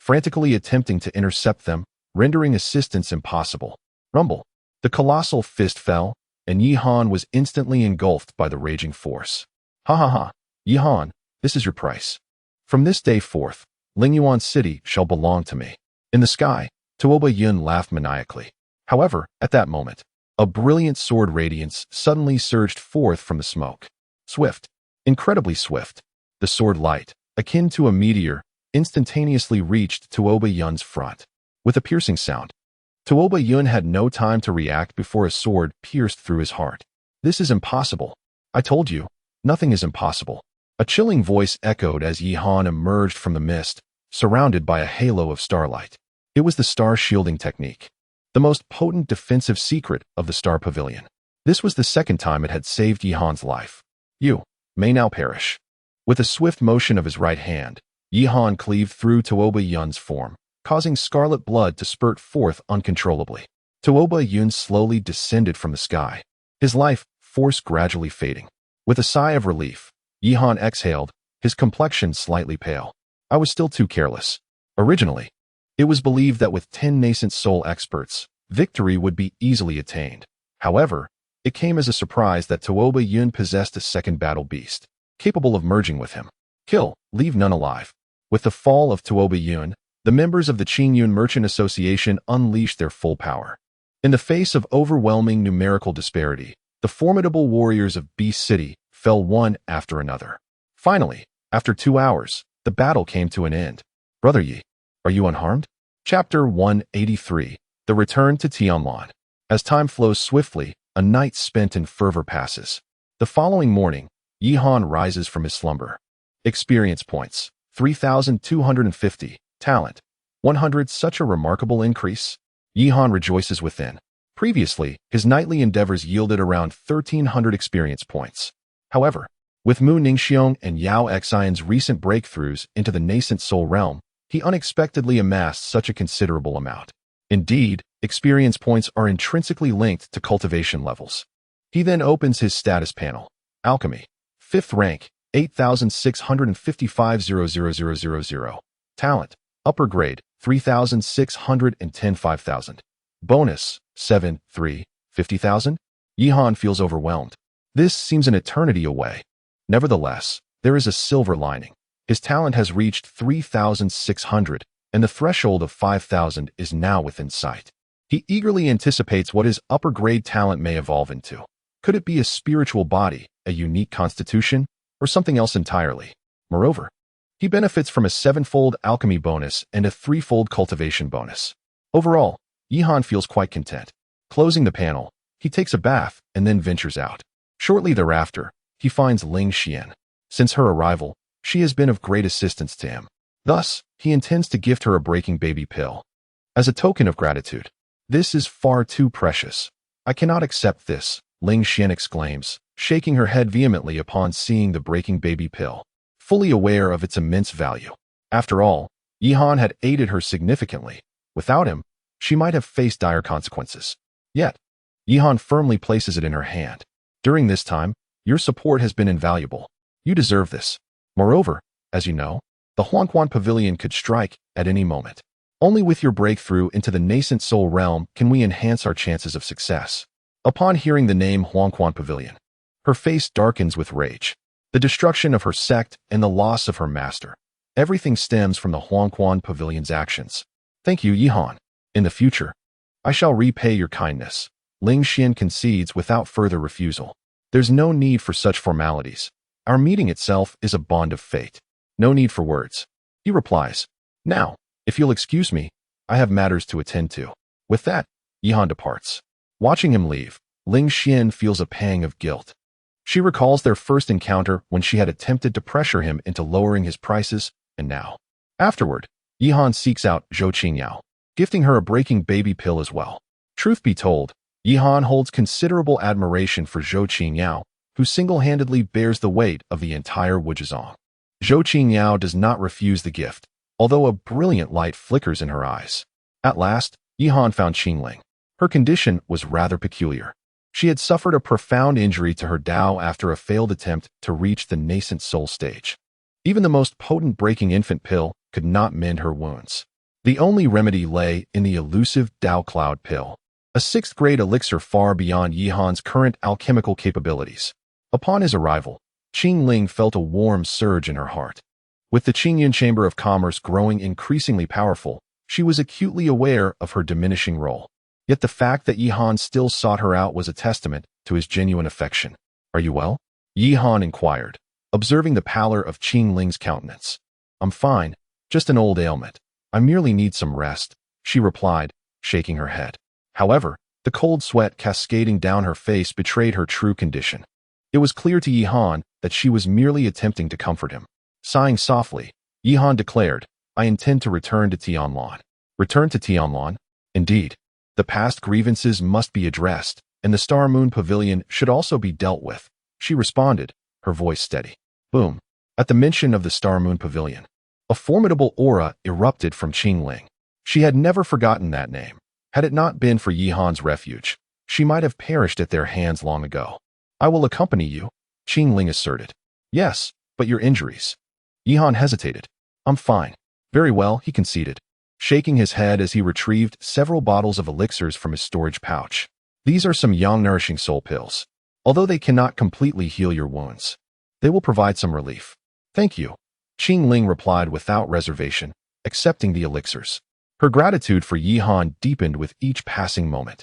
frantically attempting to intercept them, rendering assistance impossible. Rumble. The colossal fist fell, and Yihan was instantly engulfed by the raging force. Ha ha ha. Yihan, this is your price. From this day forth, Lingyuan City shall belong to me. In the sky, Tuoba Yun laughed maniacally. However, at that moment, a brilliant sword radiance suddenly surged forth from the smoke. Swift, incredibly swift, the sword light, akin to a meteor, instantaneously reached Tuoba Yun's front. With a piercing sound, Tuoba Yun had no time to react before a sword pierced through his heart. This is impossible. I told you, nothing is impossible. A chilling voice echoed as Yihan emerged from the mist, surrounded by a halo of starlight. It was the star shielding technique, the most potent defensive secret of the Star Pavilion. This was the second time it had saved Yihan's life. You may now perish. With a swift motion of his right hand, Yihan cleaved through Tuoba Yun's form, causing scarlet blood to spurt forth uncontrollably. Tuoba Yun slowly descended from the sky, his life force gradually fading. With a sigh of relief, Yihan exhaled, his complexion slightly pale. I was still too careless. Originally, it was believed that with 10 nascent soul experts, victory would be easily attained. However, it came as a surprise that Tuoba Yun possessed a second battle beast, capable of merging with him. Kill, leave none alive. With the fall of Tuoba Yun, the members of the Qingyun Merchant Association unleashed their full power. In the face of overwhelming numerical disparity, the formidable warriors of Beast City fell one after another. Finally, after 2 hours, the battle came to an end. Brother Yi, are you unharmed? Chapter 183, The Return to Tianlan. As time flows swiftly, a night spent in fervor passes. The following morning, Yihan rises from his slumber. Experience points, 3,250. Talent, 100. Such a remarkable increase. Yihan rejoices within. Previously, his nightly endeavors yielded around 1,300 experience points. However, with Mu Ningxiong and Yao Xian's recent breakthroughs into the nascent soul realm, he unexpectedly amassed such a considerable amount. Indeed, experience points are intrinsically linked to cultivation levels. He then opens his status panel. Alchemy. 5th rank, 8,655,000. Talent. Upper grade, 3,610. 5,000. Bonus, 7, 3, 50,000. Yihan feels overwhelmed. This seems an eternity away. Nevertheless, there is a silver lining. His talent has reached 3,600, and the threshold of 5,000 is now within sight. He eagerly anticipates what his upper-grade talent may evolve into. Could it be a spiritual body, a unique constitution, or something else entirely? Moreover, he benefits from a 7-fold alchemy bonus and a 3-fold cultivation bonus. Overall, Yihan feels quite content. Closing the panel, he takes a bath and then ventures out. Shortly thereafter, he finds Ling Xian. Since her arrival, she has been of great assistance to him. Thus, he intends to gift her a breaking baby pill. As a token of gratitude, this is far too precious. I cannot accept this, Ling Xian exclaims, shaking her head vehemently upon seeing the breaking baby pill, fully aware of its immense value. After all, Yihan had aided her significantly. Without him, she might have faced dire consequences. Yet, Yihan firmly places it in her hand. During this time, your support has been invaluable. You deserve this. Moreover, as you know, the Huangquan Pavilion could strike at any moment. Only with your breakthrough into the nascent soul realm can we enhance our chances of success. Upon hearing the name Huangquan Pavilion, her face darkens with rage. The destruction of her sect and the loss of her master, Everything stems from the Huangquan Pavilion's actions. Thank you, Yihan. In the future, I shall repay your kindness. Ling Xian concedes without further refusal. There's no need for such formalities. Our meeting itself is a bond of fate. No need for words. He replies, now, if you'll excuse me, I have matters to attend to. With that, Yihan departs. Watching him leave, Ling Xian feels a pang of guilt. She recalls their first encounter when she had attempted to pressure him into lowering his prices, and now. Afterward, Yihan seeks out Zhou Qingyao, gifting her a breaking baby pill as well. Truth be told, Yihan holds considerable admiration for Zhou Qingyao, who single-handedly bears the weight of the entire Wuzhizong. Zhou Qingyao does not refuse the gift, although a brilliant light flickers in her eyes. At last, Yihan found Qingling. Her condition was rather peculiar. She had suffered a profound injury to her Dao after a failed attempt to reach the nascent soul stage. Even the most potent breaking infant pill could not mend her wounds. The only remedy lay in the elusive Dao Cloud pill, a 6th-grade elixir far beyond Yihan's current alchemical capabilities. Upon his arrival, Qingling felt a warm surge in her heart. With the Qingyun Chamber of Commerce growing increasingly powerful, she was acutely aware of her diminishing role. Yet the fact that Yihan still sought her out was a testament to his genuine affection. Are you well? Yihan inquired, observing the pallor of Qingling's countenance. I'm fine, just an old ailment. I merely need some rest, she replied, shaking her head. However, the cold sweat cascading down her face betrayed her true condition. It was clear to Yihan that she was merely attempting to comfort him. Sighing softly, Yihan declared, I intend to return to Tianlan. Return to Tianlan? Indeed. The past grievances must be addressed, and the Star Moon Pavilion should also be dealt with, she responded, her voice steady. Boom. At the mention of the Star Moon Pavilion, a formidable aura erupted from Qingling. She had never forgotten that name. Had it not been for Yihan's refuge, she might have perished at their hands long ago. I will accompany you, Qingling asserted. Yes, but your injuries. Yihan hesitated. I'm fine. Very well, he conceded, shaking his head as he retrieved several bottles of elixirs from his storage pouch. These are some yang-nourishing soul pills. Although they cannot completely heal your wounds, they will provide some relief. Thank you, Qingling replied without reservation, accepting the elixirs. Her gratitude for Yihan deepened with each passing moment.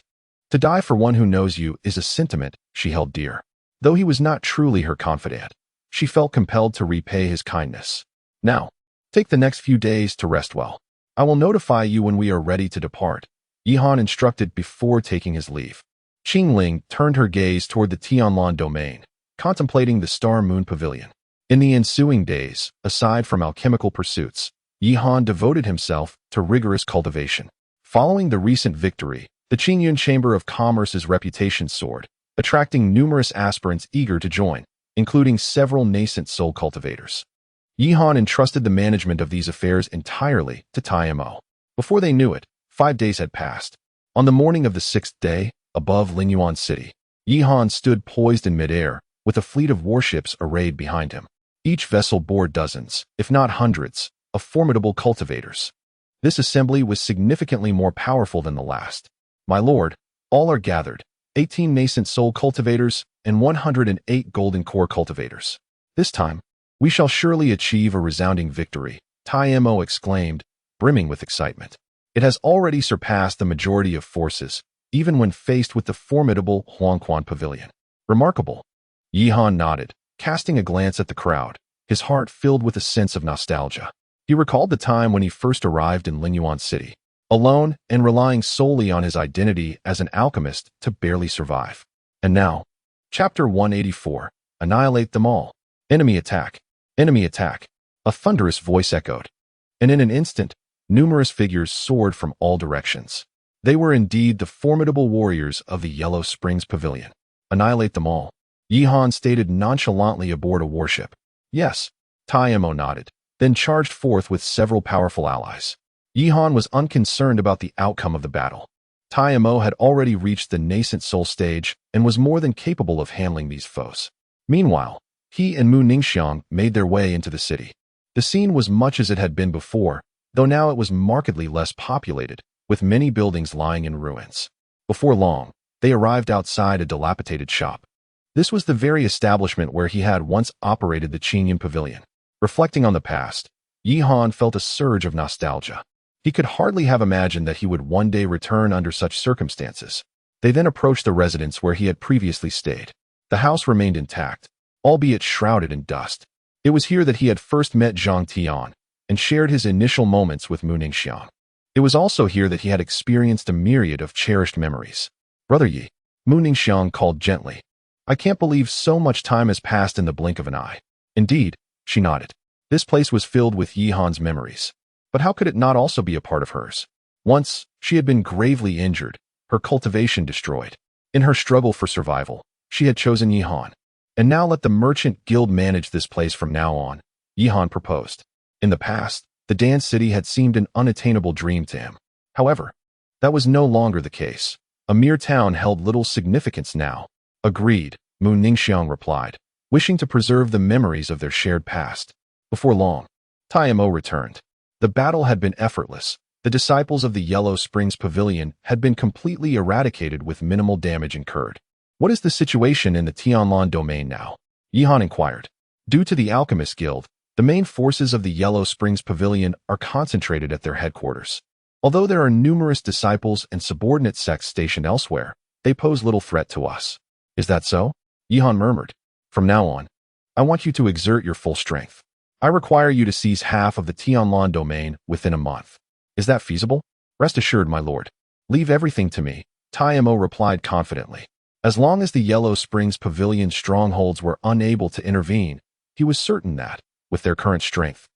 To die for one who knows you is a sentiment she held dear. Though he was not truly her confidant, she felt compelled to repay his kindness. Now, take the next few days to rest well. I will notify you when we are ready to depart, Yihan instructed before taking his leave. Qingling turned her gaze toward the Tianlan domain, contemplating the Star Moon Pavilion. In the ensuing days, aside from alchemical pursuits, Yihan devoted himself to rigorous cultivation. Following the recent victory, the Qingyun Chamber of Commerce's reputation soared, attracting numerous aspirants eager to join, including several nascent soul cultivators. Yihan entrusted the management of these affairs entirely to Tai Mo. Before they knew it, 5 days had passed. On the morning of the 6th day, above Linyuan City, Yihan stood poised in midair, with a fleet of warships arrayed behind him. Each vessel bore dozens, if not hundreds, of formidable cultivators. This assembly was significantly more powerful than the last. My lord, all are gathered, 18 nascent soul cultivators and 108 golden core cultivators. This time, we shall surely achieve a resounding victory, Tai Mo exclaimed, brimming with excitement. It has already surpassed the majority of forces, even when faced with the formidable Huangquan Pavilion. Remarkable. Yihan nodded, casting a glance at the crowd, his heart filled with a sense of nostalgia. He recalled the time when he first arrived in Linyuan City, alone and relying solely on his identity as an alchemist to barely survive. And now, Chapter 184, Annihilate them all. Enemy attack. Enemy attack. A thunderous voice echoed. And in an instant, numerous figures soared from all directions. They were indeed the formidable warriors of the Yellow Springs Pavilion. Annihilate them all. Yihan stated nonchalantly aboard a warship. Yes, Tai Mo nodded, then charged forth with several powerful allies. Yihan was unconcerned about the outcome of the battle. Tai Mo had already reached the nascent soul stage and was more than capable of handling these foes. Meanwhile, he and Mu Ningxiang made their way into the city. The scene was much as it had been before, though now it was markedly less populated, with many buildings lying in ruins. Before long, they arrived outside a dilapidated shop. This was the very establishment where he had once operated the Qingyun Pavilion. Reflecting on the past, Yi Han felt a surge of nostalgia. He could hardly have imagined that he would one day return under such circumstances. They then approached the residence where he had previously stayed. The house remained intact, albeit shrouded in dust. It was here that he had first met Zhang Tian and shared his initial moments with Mu Ningxiang. It was also here that he had experienced a myriad of cherished memories. "Brother Yi," Mu Ningxiang called gently. "I can't believe so much time has passed in the blink of an eye." "Indeed," she nodded. This place was filled with Yi Han's memories. But how could it not also be a part of hers? Once, she had been gravely injured, her cultivation destroyed. In her struggle for survival, she had chosen Yi Han. "And now let the merchant guild manage this place from now on," Yi Han proposed. In the past, the dance city had seemed an unattainable dream to him. However, that was no longer the case. A mere town held little significance now. "Agreed," Mu Ningxiang replied, wishing to preserve the memories of their shared past. Before long, Tai Mo returned. The battle had been effortless. The disciples of the Yellow Springs Pavilion had been completely eradicated with minimal damage incurred. "What is the situation in the Tianlan domain now?" Yi Han inquired. Due to the Alchemist Guild, the main forces of the Yellow Springs Pavilion are concentrated at their headquarters. Although there are numerous disciples and subordinate sects stationed elsewhere, they pose little threat to us. "Is that so?" Yi Han murmured. "From now on, I want you to exert your full strength. I require you to seize half of the Tianlan domain within a month. Is that feasible?" "Rest assured, my lord. Leave everything to me," Tai Mo replied confidently. As long as the Yellow Springs Pavilion strongholds were unable to intervene, he was certain that, with their current strength,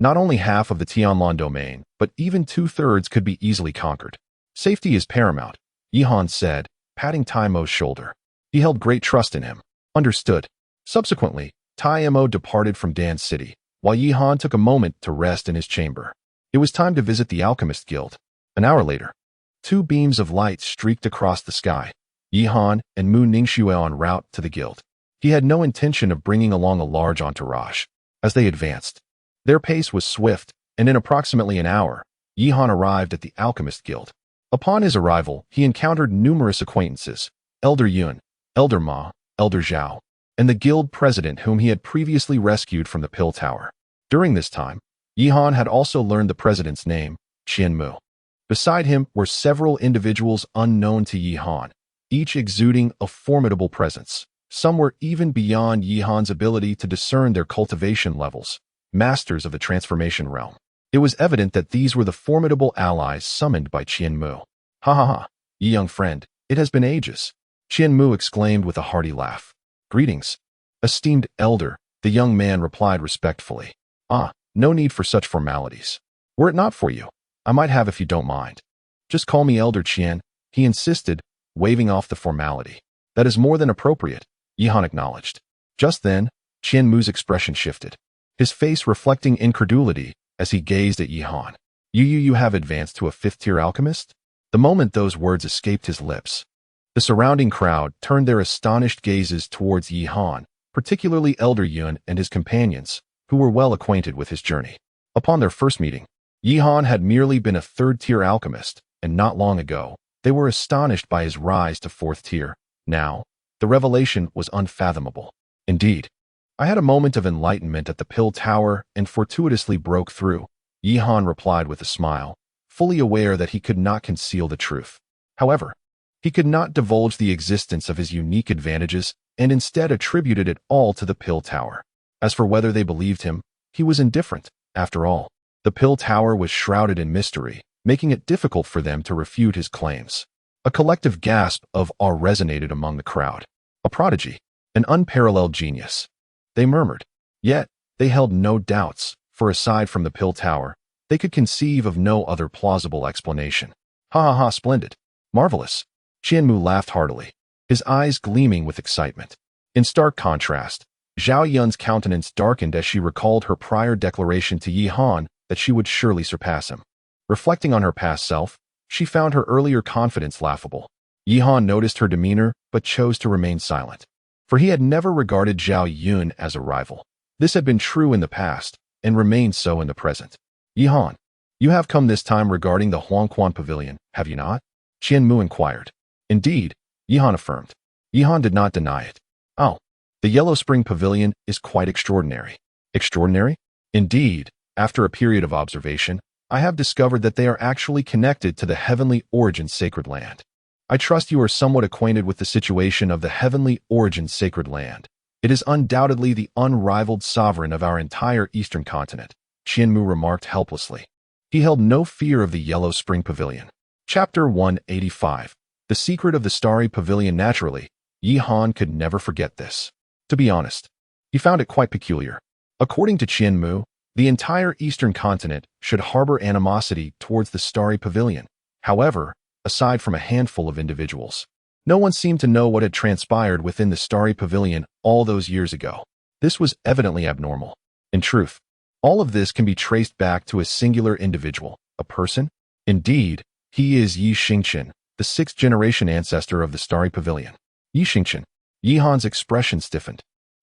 not only half of the Tianlan domain, but even 2/3 could be easily conquered. "Safety is paramount," Yi Han said, patting Tai Mo's shoulder. He held great trust in him. "Understood." Subsequently, Tai Mo departed from Dan City, while Yi Han took a moment to rest in his chamber. It was time to visit the Alchemist Guild. An hour later, two beams of light streaked across the sky. Yi Han and Mu Ningxue en route to the guild. He had no intention of bringing along a large entourage. As they advanced, their pace was swift, and in approximately an hour, Yi Han arrived at the Alchemist Guild. Upon his arrival, he encountered numerous acquaintances: Elder Yun, Elder Ma, Elder Zhao, and the guild president whom he had previously rescued from the Pill Tower. During this time, Yi Han had also learned the president's name, Qian Mu. Beside him were several individuals unknown to Yi Han, each exuding a formidable presence. Some were even beyond Yi Han's ability to discern their cultivation levels, masters of the transformation realm. It was evident that these were the formidable allies summoned by Qian Mu. "Ha ha ha, Yi young friend, it has been ages," Qian Mu exclaimed with a hearty laugh. "Greetings, esteemed elder," the young man replied respectfully. "Ah, no need for such formalities. Were it not for you, I might have if you don't mind." "Just call me Elder Qian," he insisted, waving off the formality. "That is more than appropriate," Yi Han acknowledged. Just then, Qian Mu's expression shifted, his face reflecting incredulity as he gazed at Yi Han. You have advanced to a 5th-tier alchemist?" The moment those words escaped his lips, the surrounding crowd turned their astonished gazes towards Yi Han, particularly Elder Yun and his companions, who were well acquainted with his journey. Upon their first meeting, Yi Han had merely been a 3rd-tier alchemist, and not long ago, they were astonished by his rise to 4th tier. Now, the revelation was unfathomable. "Indeed, I had a moment of enlightenment at the Pill Tower and fortuitously broke through," Yi Han replied with a smile, fully aware that he could not conceal the truth. However, he could not divulge the existence of his unique advantages and instead attributed it all to the Pill Tower. As for whether they believed him, he was indifferent. After all, the Pill Tower was shrouded in mystery, making it difficult for them to refute his claims. A collective gasp of awe resonated among the crowd. "A prodigy, an unparalleled genius," they murmured. Yet, they held no doubts, for aside from the Pill Tower, they could conceive of no other plausible explanation. "Ha ha ha, splendid. Marvelous." Qian Mu laughed heartily, his eyes gleaming with excitement. In stark contrast, Zhao Yun's countenance darkened as she recalled her prior declaration to Yi Han that she would surely surpass him. Reflecting on her past self, she found her earlier confidence laughable. Yi Han noticed her demeanor but chose to remain silent, for he had never regarded Zhao Yun as a rival. This had been true in the past and remained so in the present. "Yi Han, you have come this time regarding the Huangquan Pavilion, have you not?" Qian Mu inquired. "Indeed," Yi Han affirmed. Yi Han did not deny it. "Oh, the Yellow Spring Pavilion is quite extraordinary." "Extraordinary?" "Indeed, After a period of observation, I have discovered that they are actually connected to the heavenly origin sacred land. I trust you are somewhat acquainted with the situation of the heavenly origin sacred land. It is undoubtedly the unrivaled sovereign of our entire eastern continent, Qianmu remarked helplessly. He held no fear of the Yellow Spring Pavilion. Chapter 185. The Secret of the Starry Pavilion. Naturally, Yi Han could never forget this. To be honest, he found it quite peculiar. According to Qianmu, the entire eastern continent should harbor animosity towards the Starry Pavilion. However, aside from a handful of individuals, no one seemed to know what had transpired within the Starry Pavilion all those years ago. This was evidently abnormal. In truth, all of this can be traced back to a singular individual, a person. Indeed, he is Yi Xingqian, the sixth-generation ancestor of the Starry Pavilion. Yi Xingqian. Yi Han's expression stiffened.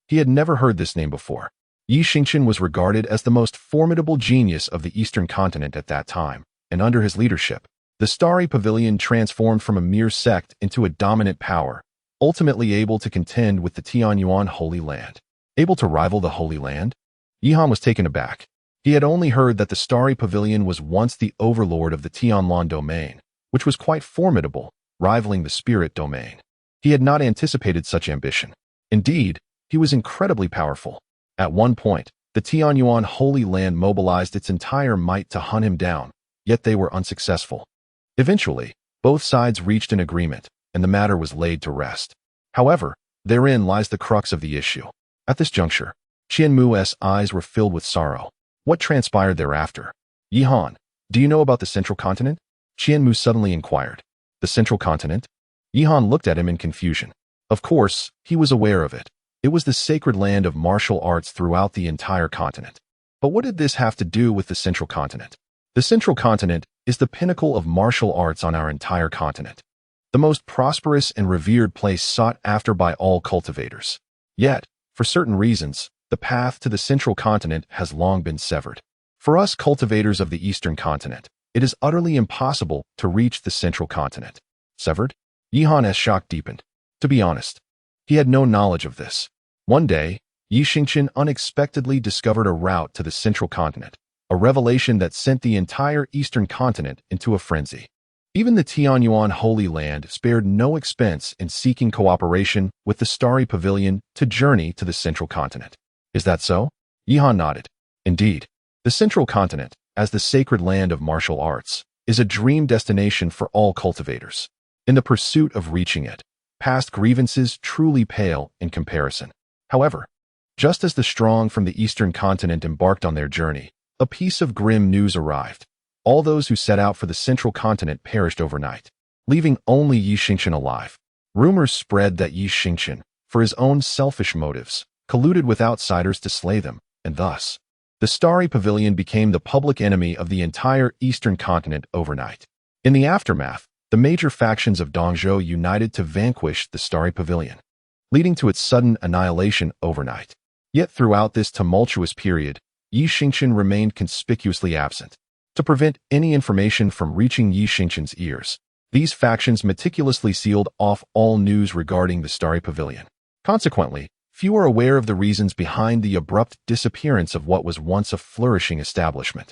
He had never heard this name before. Yi Xingqian was regarded as the most formidable genius of the eastern continent at that time, and under his leadership, the Starry Pavilion transformed from a mere sect into a dominant power, ultimately able to contend with the Tianyuan Holy Land. Able to rival the Holy Land? Yi Han was taken aback. He had only heard that the Starry Pavilion was once the overlord of the Tianlan domain, which was quite formidable, rivaling the Spirit domain. He had not anticipated such ambition. Indeed, he was incredibly powerful. At one point, the Tianyuan Holy Land mobilized its entire might to hunt him down, yet they were unsuccessful. Eventually, both sides reached an agreement, and the matter was laid to rest. However, therein lies the crux of the issue. At this juncture, Qianmu's eyes were filled with sorrow. What transpired thereafter? Yi Han, do you know about the Central Continent? Qianmu suddenly inquired. The Central Continent? Yi Han looked at him in confusion. Of course, he was aware of it. It was the sacred land of martial arts throughout the entire continent. But what did this have to do with the Central Continent? The Central Continent is the pinnacle of martial arts on our entire continent. The most prosperous and revered place sought after by all cultivators. Yet, for certain reasons, the path to the Central Continent has long been severed. For us cultivators of the Eastern Continent, it is utterly impossible to reach the Central Continent. Severed? Yi Han's shock deepened. To be honest, he had no knowledge of this. One day, Yi Xingqian unexpectedly discovered a route to the Central Continent, a revelation that sent the entire Eastern Continent into a frenzy. Even the Tianyuan Holy Land spared no expense in seeking cooperation with the Starry Pavilion to journey to the Central Continent. Is that so? Yi Han nodded. Indeed, the Central Continent, as the sacred land of martial arts, is a dream destination for all cultivators. In the pursuit of reaching it, past grievances truly pale in comparison. However, just as the strong from the Eastern Continent embarked on their journey, a piece of grim news arrived. All those who set out for the Central Continent perished overnight, leaving only Yi Xingqian alive. Rumors spread that Yi Xingqian, for his own selfish motives, colluded with outsiders to slay them, and thus, the Starry Pavilion became the public enemy of the entire Eastern Continent overnight. In the aftermath, the major factions of Dongzhou united to vanquish the Starry Pavilion, leading to its sudden annihilation overnight. Yet throughout this tumultuous period, Yi Xingqian remained conspicuously absent. To prevent any information from reaching Yi Xingqian's ears, these factions meticulously sealed off all news regarding the Starry Pavilion. Consequently, few are aware of the reasons behind the abrupt disappearance of what was once a flourishing establishment.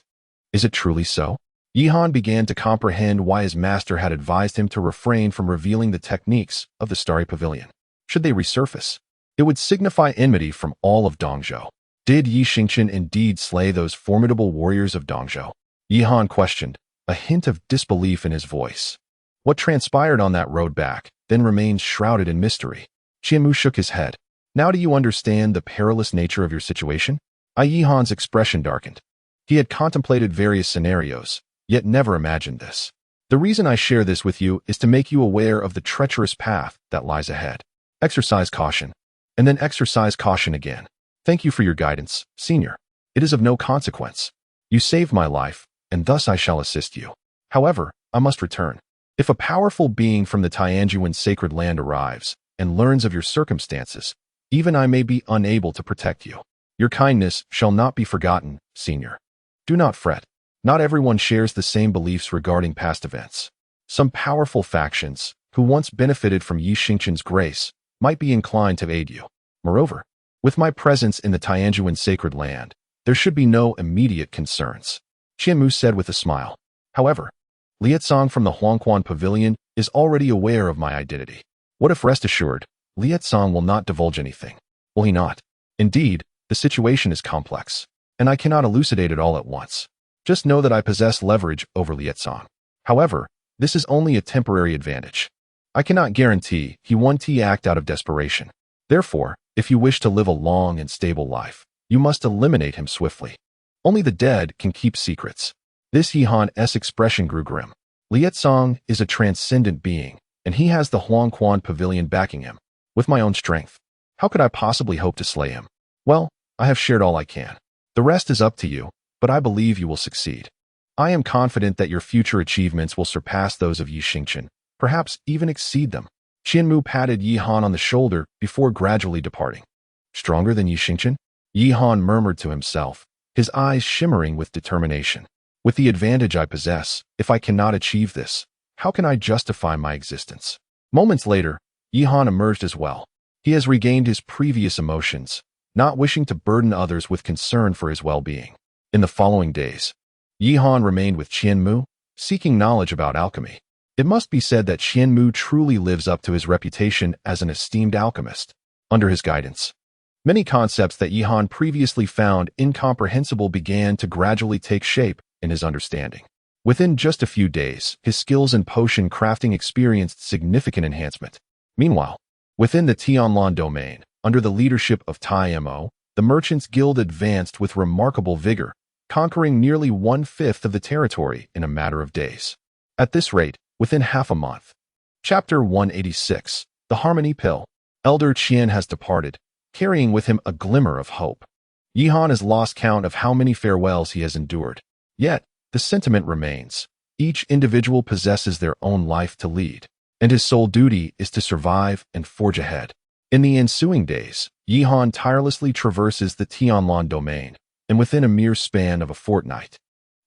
Is it truly so? Yi Han began to comprehend why his master had advised him to refrain from revealing the techniques of the Starry Pavilion. Should they resurface, it would signify enmity from all of Dongzhou. Did Yi Xingqian indeed slay those formidable warriors of Dongzhou? Yi Han questioned, a hint of disbelief in his voice. What transpired on that road back then remains shrouded in mystery. Qianmu shook his head. Now do you understand the perilous nature of your situation? Yi Han's expression darkened. He had contemplated various scenarios, yet never imagined this. The reason I share this with you is to make you aware of the treacherous path that lies ahead. Exercise caution, and then exercise caution again. Thank you for your guidance, Senior. It is of no consequence. You saved my life, and thus I shall assist you. However, I must return. If a powerful being from the Tianjuan sacred land arrives and learns of your circumstances, even I may be unable to protect you. Your kindness shall not be forgotten, Senior. Do not fret. Not everyone shares the same beliefs regarding past events. Some powerful factions, who once benefited from Yi Xingqian's grace, might be inclined to aid you. Moreover, with my presence in the Tianjuan sacred land, There should be no immediate concerns, Qianmu said with a smile. However, Lietsong from the Huangquan Pavilion is already aware of my identity. What if, rest assured, Lietsong will not divulge anything? Will he not? Indeed, the situation is complex, and I cannot elucidate it all at once. Just know that I possess leverage over Lietsong. However, this is only a temporary advantage. I cannot guarantee he won't act out of desperation. Therefore, if you wish to live a long and stable life, you must eliminate him swiftly. Only the dead can keep secrets. This Yihan's expression grew grim. Lietsong is a transcendent being, and he has the Huangquan Pavilion backing him. With my own strength, how could I possibly hope to slay him? Well, I have shared all I can. The rest is up to you, but I believe you will succeed. I am confident that your future achievements will surpass those of Yi Xingchen, perhaps even exceed them. Qianmu patted Yihan on the shoulder before gradually departing. Stronger than Yi Xingchen? Yihan murmured to himself, his eyes shimmering with determination. With the advantage I possess, if I cannot achieve this, how can I justify my existence? Moments later, Yihan emerged as well. He has regained his previous emotions, not wishing to burden others with concern for his well-being. In the following days, Yihan remained with Qianmu, seeking knowledge about alchemy. It must be said that Qianmu truly lives up to his reputation as an esteemed alchemist. Under his guidance, many concepts that Yihan previously found incomprehensible began to gradually take shape in his understanding. Within just a few days, his skills in potion crafting experienced significant enhancement. Meanwhile, within the Tianlan domain, under the leadership of Tai Mo, the Merchants Guild advanced with remarkable vigor, conquering nearly 1/5 of the territory in a matter of days. At this rate, within half a month. Chapter 186, The Harmony Pill. Elder Qian has departed, carrying with him a glimmer of hope. Yihan has lost count of how many farewells he has endured. Yet, the sentiment remains. Each individual possesses their own life to lead, and his sole duty is to survive and forge ahead. In the ensuing days, Yihan tirelessly traverses the Tianlan domain, and within a mere span of a fortnight,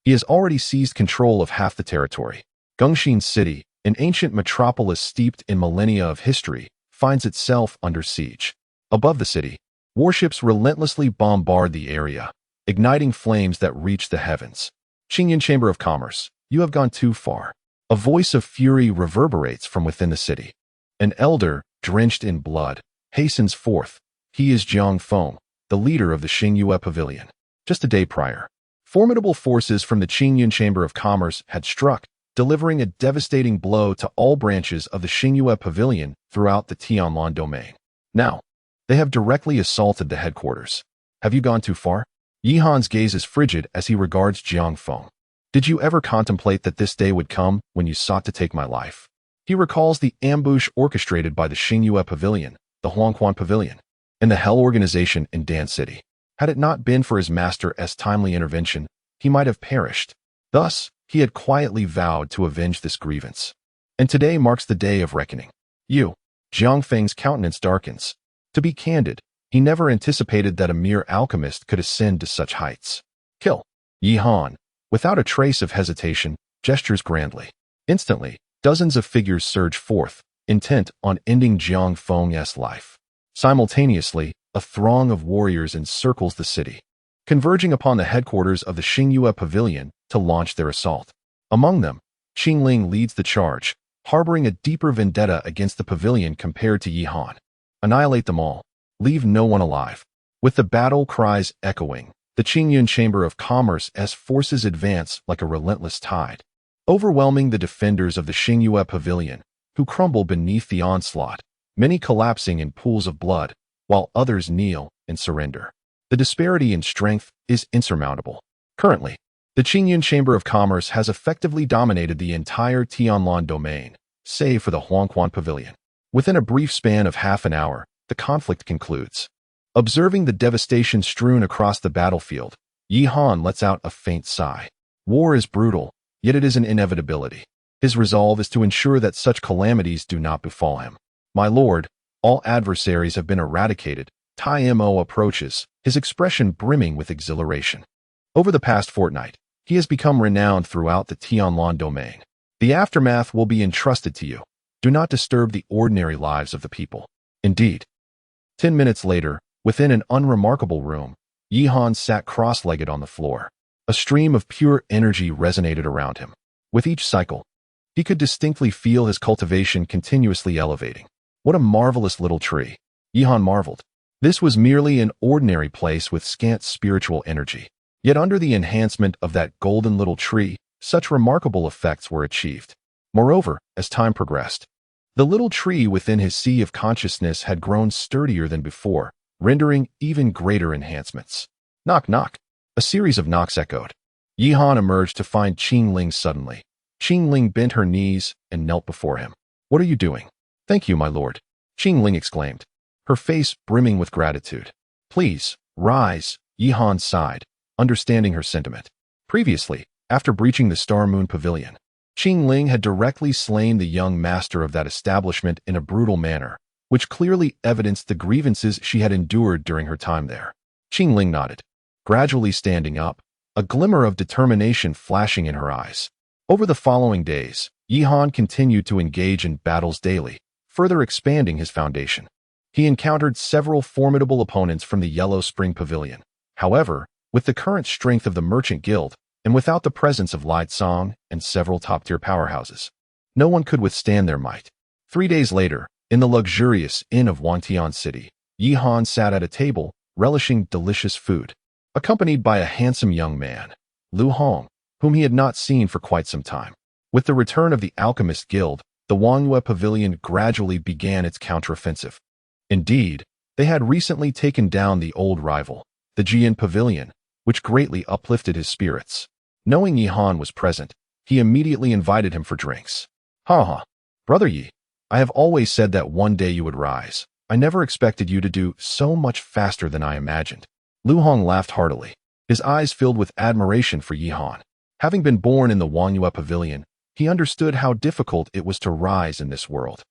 he has already seized control of half the territory. Gongxin City, an ancient metropolis steeped in millennia of history, finds itself under siege. Above the city, warships relentlessly bombard the area, igniting flames that reach the heavens. Qingyan Chamber of Commerce, you have gone too far. A voice of fury reverberates from within the city. An elder, drenched in blood, hastens forth. He is Jiang Feng, the leader of the Xingyue Pavilion. Just a day prior, formidable forces from the Qingyan Chamber of Commerce had struck, delivering a devastating blow to all branches of the Xingyue Pavilion throughout the Tianlan domain. Now, they have directly assaulted the headquarters. Have you gone too far? Yihan's gaze is frigid as he regards Jiang Feng. Did you ever contemplate that this day would come when you sought to take my life? He recalls the ambush orchestrated by the Xingyue Pavilion, the Huangquan Pavilion, and the Hell Organization in Dan City. Had it not been for his master's timely intervention, he might have perished. Thus, he had quietly vowed to avenge this grievance. And today marks the day of reckoning. Jiang Feng's countenance darkens. To be candid, he never anticipated that a mere alchemist could ascend to such heights. Kill. Yihan, without a trace of hesitation, gestures grandly. Instantly, dozens of figures surge forth, intent on ending Jiang Feng's life. Simultaneously, a throng of warriors encircles the city, converging upon the headquarters of the Xingyue Pavilion to launch their assault. Among them, Qingling leads the charge, harboring a deeper vendetta against the pavilion compared to Yihan. Annihilate them all. Leave no one alive. With the battle cries echoing, the Qingyan Chamber of Commerce's forces advance like a relentless tide, overwhelming the defenders of the Xingyue Pavilion, who crumble beneath the onslaught, many collapsing in pools of blood, while others kneel and surrender. The disparity in strength is insurmountable. Currently, the Qingyan Chamber of Commerce has effectively dominated the entire Tianlan domain, save for the Huangquan Pavilion. Within a brief span of half an hour, the conflict concludes. Observing the devastation strewn across the battlefield, Yihan lets out a faint sigh. War is brutal, yet it is an inevitability. His resolve is to ensure that such calamities do not befall him. My lord, all adversaries have been eradicated. Tai Mo approaches, his expression brimming with exhilaration. Over the past fortnight, he has become renowned throughout the Tianlan domain. The aftermath will be entrusted to you. Do not disturb the ordinary lives of the people. Indeed. 10 minutes later, within an unremarkable room, Yihan sat cross-legged on the floor. A stream of pure energy resonated around him. With each cycle, he could distinctly feel his cultivation continuously elevating. What a marvelous little tree, Yihan marveled. This was merely an ordinary place with scant spiritual energy. Yet under the enhancement of that golden little tree, such remarkable effects were achieved. Moreover, as time progressed, the little tree within his sea of consciousness had grown sturdier than before, rendering even greater enhancements. Knock, knock. A series of knocks echoed. Yihan emerged to find Qing Ling suddenly. Qing Ling bent her knees and knelt before him. What are you doing? Thank you, my lord, Qing Ling exclaimed, her face brimming with gratitude. Please, rise, Yihan sighed, understanding her sentiment. Previously, after breaching the Star Moon Pavilion, Qing Ling had directly slain the young master of that establishment in a brutal manner, which clearly evidenced the grievances she had endured during her time there. Qing Ling nodded, gradually standing up, a glimmer of determination flashing in her eyes. Over the following days, Yihan continued to engage in battles daily, further expanding his foundation. He encountered several formidable opponents from the Yellow Spring Pavilion. However, with the current strength of the Merchant Guild, and without the presence of Lai Tsong and several top-tier powerhouses, no one could withstand their might. 3 days later, in the luxurious inn of Wangtian City, Yihan sat at a table, relishing delicious food, accompanied by a handsome young man, Lu Hong, whom he had not seen for quite some time. With the return of the Alchemist Guild, the Wangyue Pavilion gradually began its counteroffensive. Indeed, they had recently taken down the old rival, the Jian Pavilion, which greatly uplifted his spirits. Knowing Yihan was present, he immediately invited him for drinks. Ha ha, brother Yi, I have always said that one day you would rise. I never expected you to do so much faster than I imagined. Lu Hong laughed heartily, his eyes filled with admiration for Yihan. Having been born in the Wangyue Pavilion, he understood how difficult it was to rise in this world.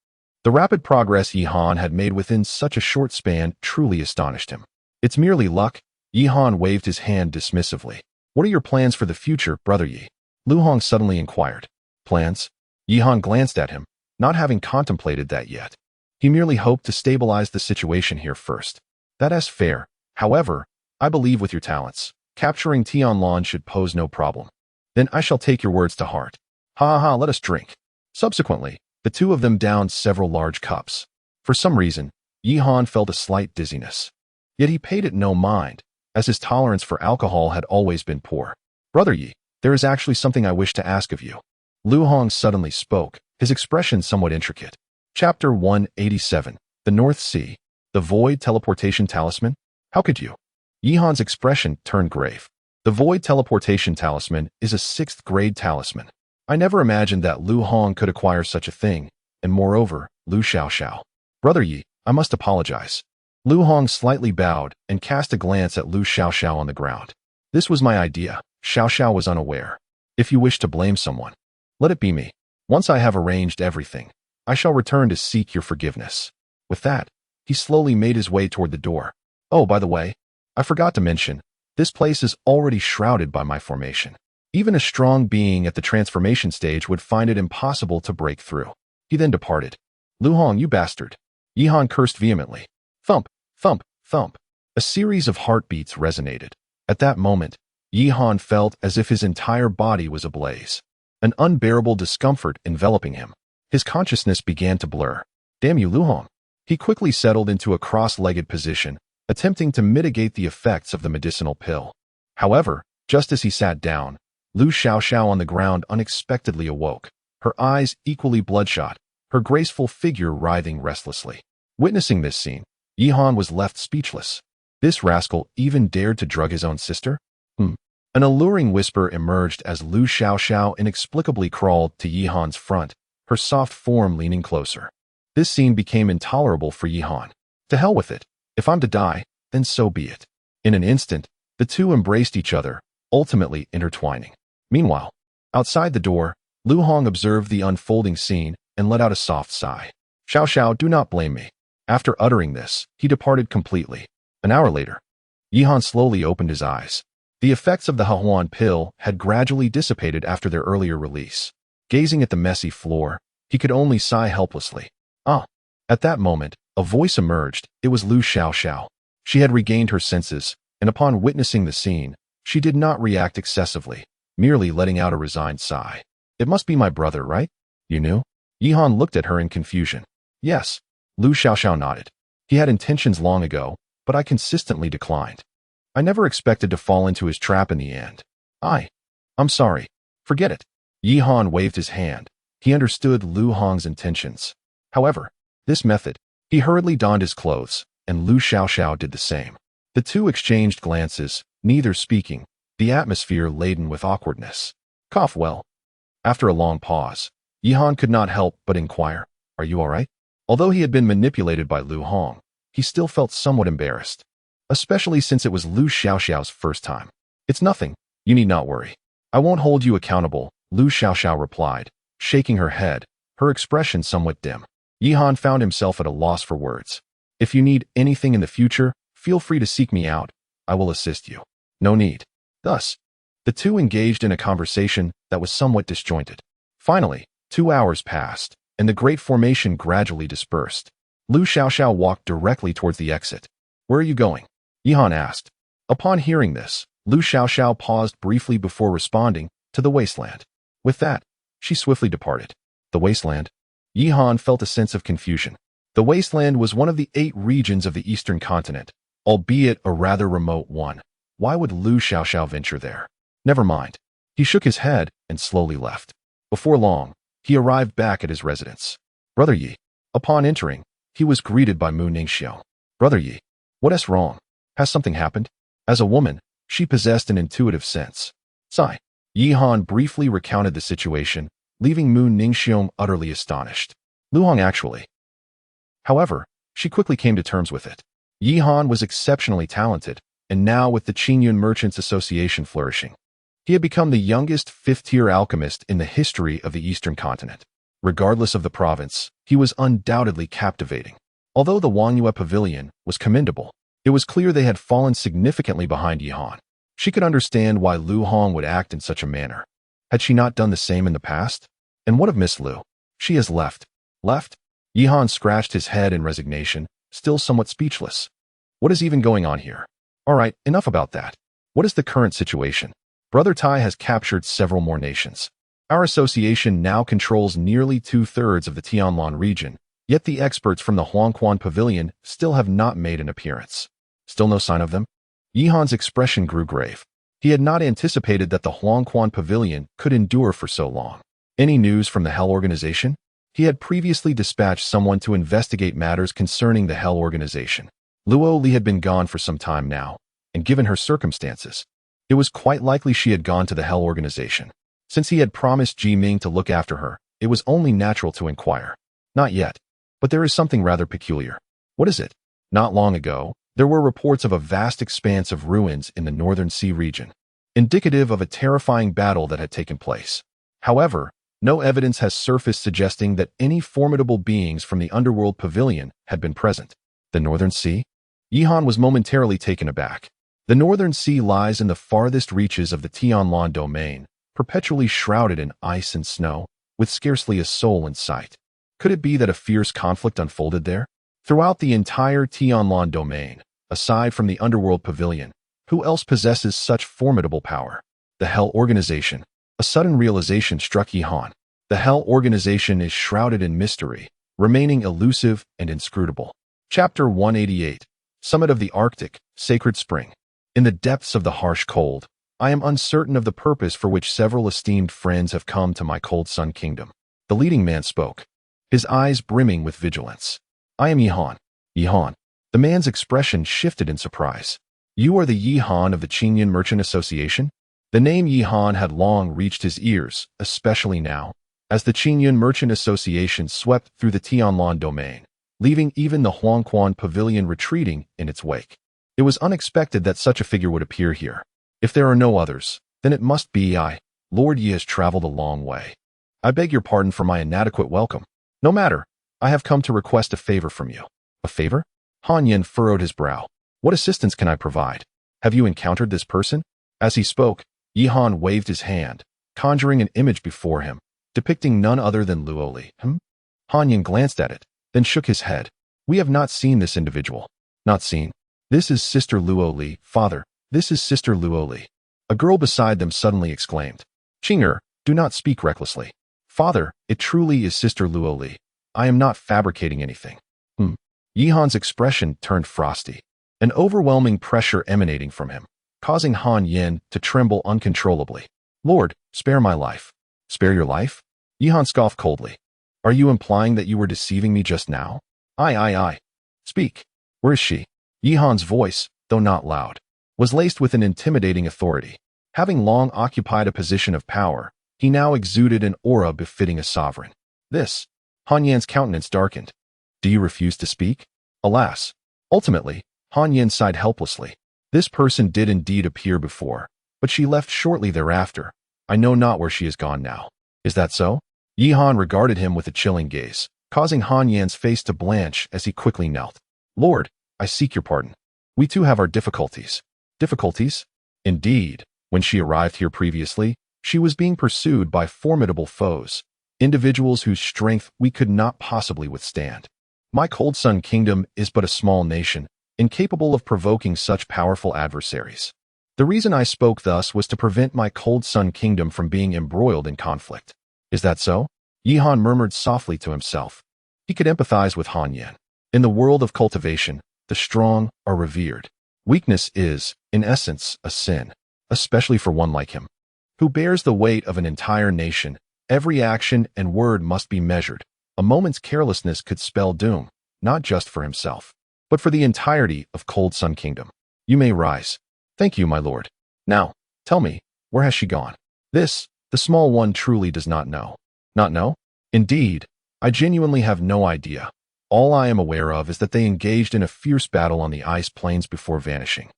The rapid progress Yihan had made within such a short span truly astonished him. It's merely luck, Yihan waved his hand dismissively. What are your plans for the future, brother Yi? Lu Hong suddenly inquired. Plans? Yihan glanced at him, not having contemplated that yet. He merely hoped to stabilize the situation here first. That is fair. However, I believe with your talents, capturing Tianlong should pose no problem. Then I shall take your words to heart. Ha ha ha, let us drink. Subsequently, the two of them downed several large cups. For some reason, Yihan felt a slight dizziness. Yet he paid it no mind, as his tolerance for alcohol had always been poor. Brother Yi, there is actually something I wish to ask of you. Lu Hong suddenly spoke, his expression somewhat intricate. Chapter 187, The North Sea, The Void Teleportation Talisman? How could you? Yihan's expression turned grave. The Void Teleportation Talisman is a 6th grade talisman. I never imagined that Lu Hong could acquire such a thing, and moreover, Lu Xiaoxiao. Brother Yi, I must apologize. Lu Hong slightly bowed and cast a glance at Lu Xiaoxiao on the ground. This was my idea. Xiaoxiao was unaware. If you wish to blame someone, let it be me. Once I have arranged everything, I shall return to seek your forgiveness. With that, he slowly made his way toward the door. Oh, by the way, I forgot to mention, this place is already shrouded by my formation. Even a strong being at the transformation stage would find it impossible to break through. He then departed. Lu Hong, you bastard. Yihan cursed vehemently. Thump, thump, thump. A series of heartbeats resonated. At that moment, Yihan felt as if his entire body was ablaze. An unbearable discomfort enveloping him. His consciousness began to blur. Damn you, Lu Hong. He quickly settled into a cross-legged position, attempting to mitigate the effects of the medicinal pill. However, just as he sat down, Lu Xiaoxiao on the ground unexpectedly awoke, her eyes equally bloodshot, her graceful figure writhing restlessly. Witnessing this scene, Yihan was left speechless. This rascal even dared to drug his own sister? An alluring whisper emerged as Lu Xiaoxiao inexplicably crawled to Yihan's front, her soft form leaning closer. This scene became intolerable for Yihan. To hell with it. If I'm to die, then so be it. In an instant, the two embraced each other, ultimately intertwining. Meanwhile, outside the door, Lu Hong observed the unfolding scene and let out a soft sigh. Xiaoxiao, do not blame me. After uttering this, he departed completely. An hour later, Yihan slowly opened his eyes. The effects of the Hehuan pill had gradually dissipated after their earlier release. Gazing at the messy floor, he could only sigh helplessly. Ah! At that moment, a voice emerged. It was Lu Xiaoxiao. She had regained her senses, and upon witnessing the scene, she did not react excessively, merely letting out a resigned sigh. It must be my brother, right? You knew? Yihan looked at her in confusion. Yes. Lu Xiaoxiao nodded. He had intentions long ago, but I consistently declined. I never expected to fall into his trap in the end. I'm sorry. Forget it. Yihan waved his hand. He understood Lu Hong's intentions. However, this method, he hurriedly donned his clothes, and Lu Xiaoxiao did the same. The two exchanged glances, neither speaking, the atmosphere laden with awkwardness. Cough well. After a long pause, Yihan could not help but inquire, Are you all right? Although he had been manipulated by Lu Hong, he still felt somewhat embarrassed, especially since it was Lu Xiaoxiao's first time. It's nothing. You need not worry. I won't hold you accountable, Lu Xiaoxiao replied, shaking her head, her expression somewhat dim. Yihan found himself at a loss for words. If you need anything in the future, feel free to seek me out. I will assist you. No need. Thus, the two engaged in a conversation that was somewhat disjointed. Finally, 2 hours passed, and the great formation gradually dispersed. Lu Xiaoxiao walked directly towards the exit. Where are you going? Yihan asked. Upon hearing this, Lu Xiaoxiao paused briefly before responding, to the wasteland. With that, she swiftly departed. The wasteland? Yihan felt a sense of confusion. The wasteland was one of the 8 regions of the eastern continent, albeit a rather remote one. Why would Lu Xiaoxiao venture there? Never mind. He shook his head and slowly left. Before long, he arrived back at his residence. Brother Yi. Upon entering, he was greeted by Mu Ningxiong. Brother Yi. What is wrong? Has something happened? As a woman, she possessed an intuitive sense. Sigh. Yihan briefly recounted the situation, leaving Mu Ningxiong utterly astonished. Lu Hong actually. However, she quickly came to terms with it. Yihan was exceptionally talented, and now with the Qingyun Merchants Association flourishing, he had become the youngest 5th-tier alchemist in the history of the eastern continent. Regardless of the province, he was undoubtedly captivating. Although the Wangyue Pavilion was commendable, it was clear they had fallen significantly behind Yihan. She could understand why Lu Hong would act in such a manner. Had she not done the same in the past? And what of Miss Lu? She has left. Left? Yihan scratched his head in resignation, still somewhat speechless. What is even going on here? All right, enough about that. What is the current situation? Brother Tai has captured several more nations. Our association now controls nearly 2/3 of the Tianlan region, yet the experts from the Huangquan Pavilion still have not made an appearance. Still no sign of them? Yihan's expression grew grave. He had not anticipated that the Huangquan Pavilion could endure for so long. Any news from the Hell Organization? He had previously dispatched someone to investigate matters concerning the Hell Organization. Luo Li had been gone for some time now, and given her circumstances, it was quite likely she had gone to the Hell Organization. Since he had promised Ji Ming to look after her, it was only natural to inquire. Not yet, but there is something rather peculiar. What is it? Not long ago, there were reports of a vast expanse of ruins in the Northern Sea region, indicative of a terrifying battle that had taken place. However, no evidence has surfaced suggesting that any formidable beings from the Underworld Pavilion had been present. The Northern Sea? Yihan was momentarily taken aback. The Northern Sea lies in the farthest reaches of the Tianlan domain, perpetually shrouded in ice and snow, with scarcely a soul in sight. Could it be that a fierce conflict unfolded there? Throughout the entire Tianlan domain, aside from the Underworld Pavilion, who else possesses such formidable power? The Hell Organization. A sudden realization struck Yihan. The Hell Organization is shrouded in mystery, remaining elusive and inscrutable. Chapter 188. Summit of the Arctic, Sacred Spring. In the depths of the harsh cold, I am uncertain of the purpose for which several esteemed friends have come to my cold sun kingdom. The leading man spoke, his eyes brimming with vigilance. I am Yihan. Yihan. The man's expression shifted in surprise. You are the Yihan of the Qingyun Merchant Association? The name Yihan had long reached his ears, especially now, as the Qingyun Merchant Association swept through the Tianlan domain, leaving even the Huangquan Pavilion retreating in its wake. It was unexpected that such a figure would appear here. If there are no others, then it must be I. Lord Yi has traveled a long way. I beg your pardon for my inadequate welcome. No matter, I have come to request a favor from you. A favor? Han Yin furrowed his brow. What assistance can I provide? Have you encountered this person? As he spoke, Yihan waved his hand, conjuring an image before him, depicting none other than Luo Li. Han Yin glanced at it, then shook his head. We have not seen this individual. Not seen? This is Sister Luo Li, father. This is Sister Luo Li. A girl beside them suddenly exclaimed. Qing'er, do not speak recklessly. Father, it truly is Sister Luo Li. I am not fabricating anything. Yihan's expression turned frosty, an overwhelming pressure emanating from him, causing Han Yin to tremble uncontrollably. Lord, spare my life. Spare your life? Yihan scoffed coldly. Are you implying that you were deceiving me just now? Aye. Speak. Where is she? Yihan's voice, though not loud, was laced with an intimidating authority. Having long occupied a position of power, he now exuded an aura befitting a sovereign. This. Han Yin's countenance darkened. Do you refuse to speak? Alas. Ultimately, Han Yin sighed helplessly. This person did indeed appear before, but she left shortly thereafter. I know not where she is gone now. Is that so? Yihan regarded him with a chilling gaze, causing Han Yin's face to blanch as he quickly knelt. Lord, I seek your pardon. We too have our difficulties. Difficulties? Indeed, when she arrived here previously, she was being pursued by formidable foes, individuals whose strength we could not possibly withstand. My Cold Sun Kingdom is but a small nation, incapable of provoking such powerful adversaries. The reason I spoke thus was to prevent my Cold Sun Kingdom from being embroiled in conflict. Is that so? Yihan murmured softly to himself. He could empathize with Han Yin. In the world of cultivation, the strong are revered. Weakness is, in essence, a sin, especially for one like him, who bears the weight of an entire nation. Every action and word must be measured. A moment's carelessness could spell doom, not just for himself, but for the entirety of Cold Sun Kingdom. You may rise. Thank you, my lord. Now, tell me, where has she gone? This, the small one truly does not know. Not know? Indeed, I genuinely have no idea. All I am aware of is that they engaged in a fierce battle on the ice plains before vanishing.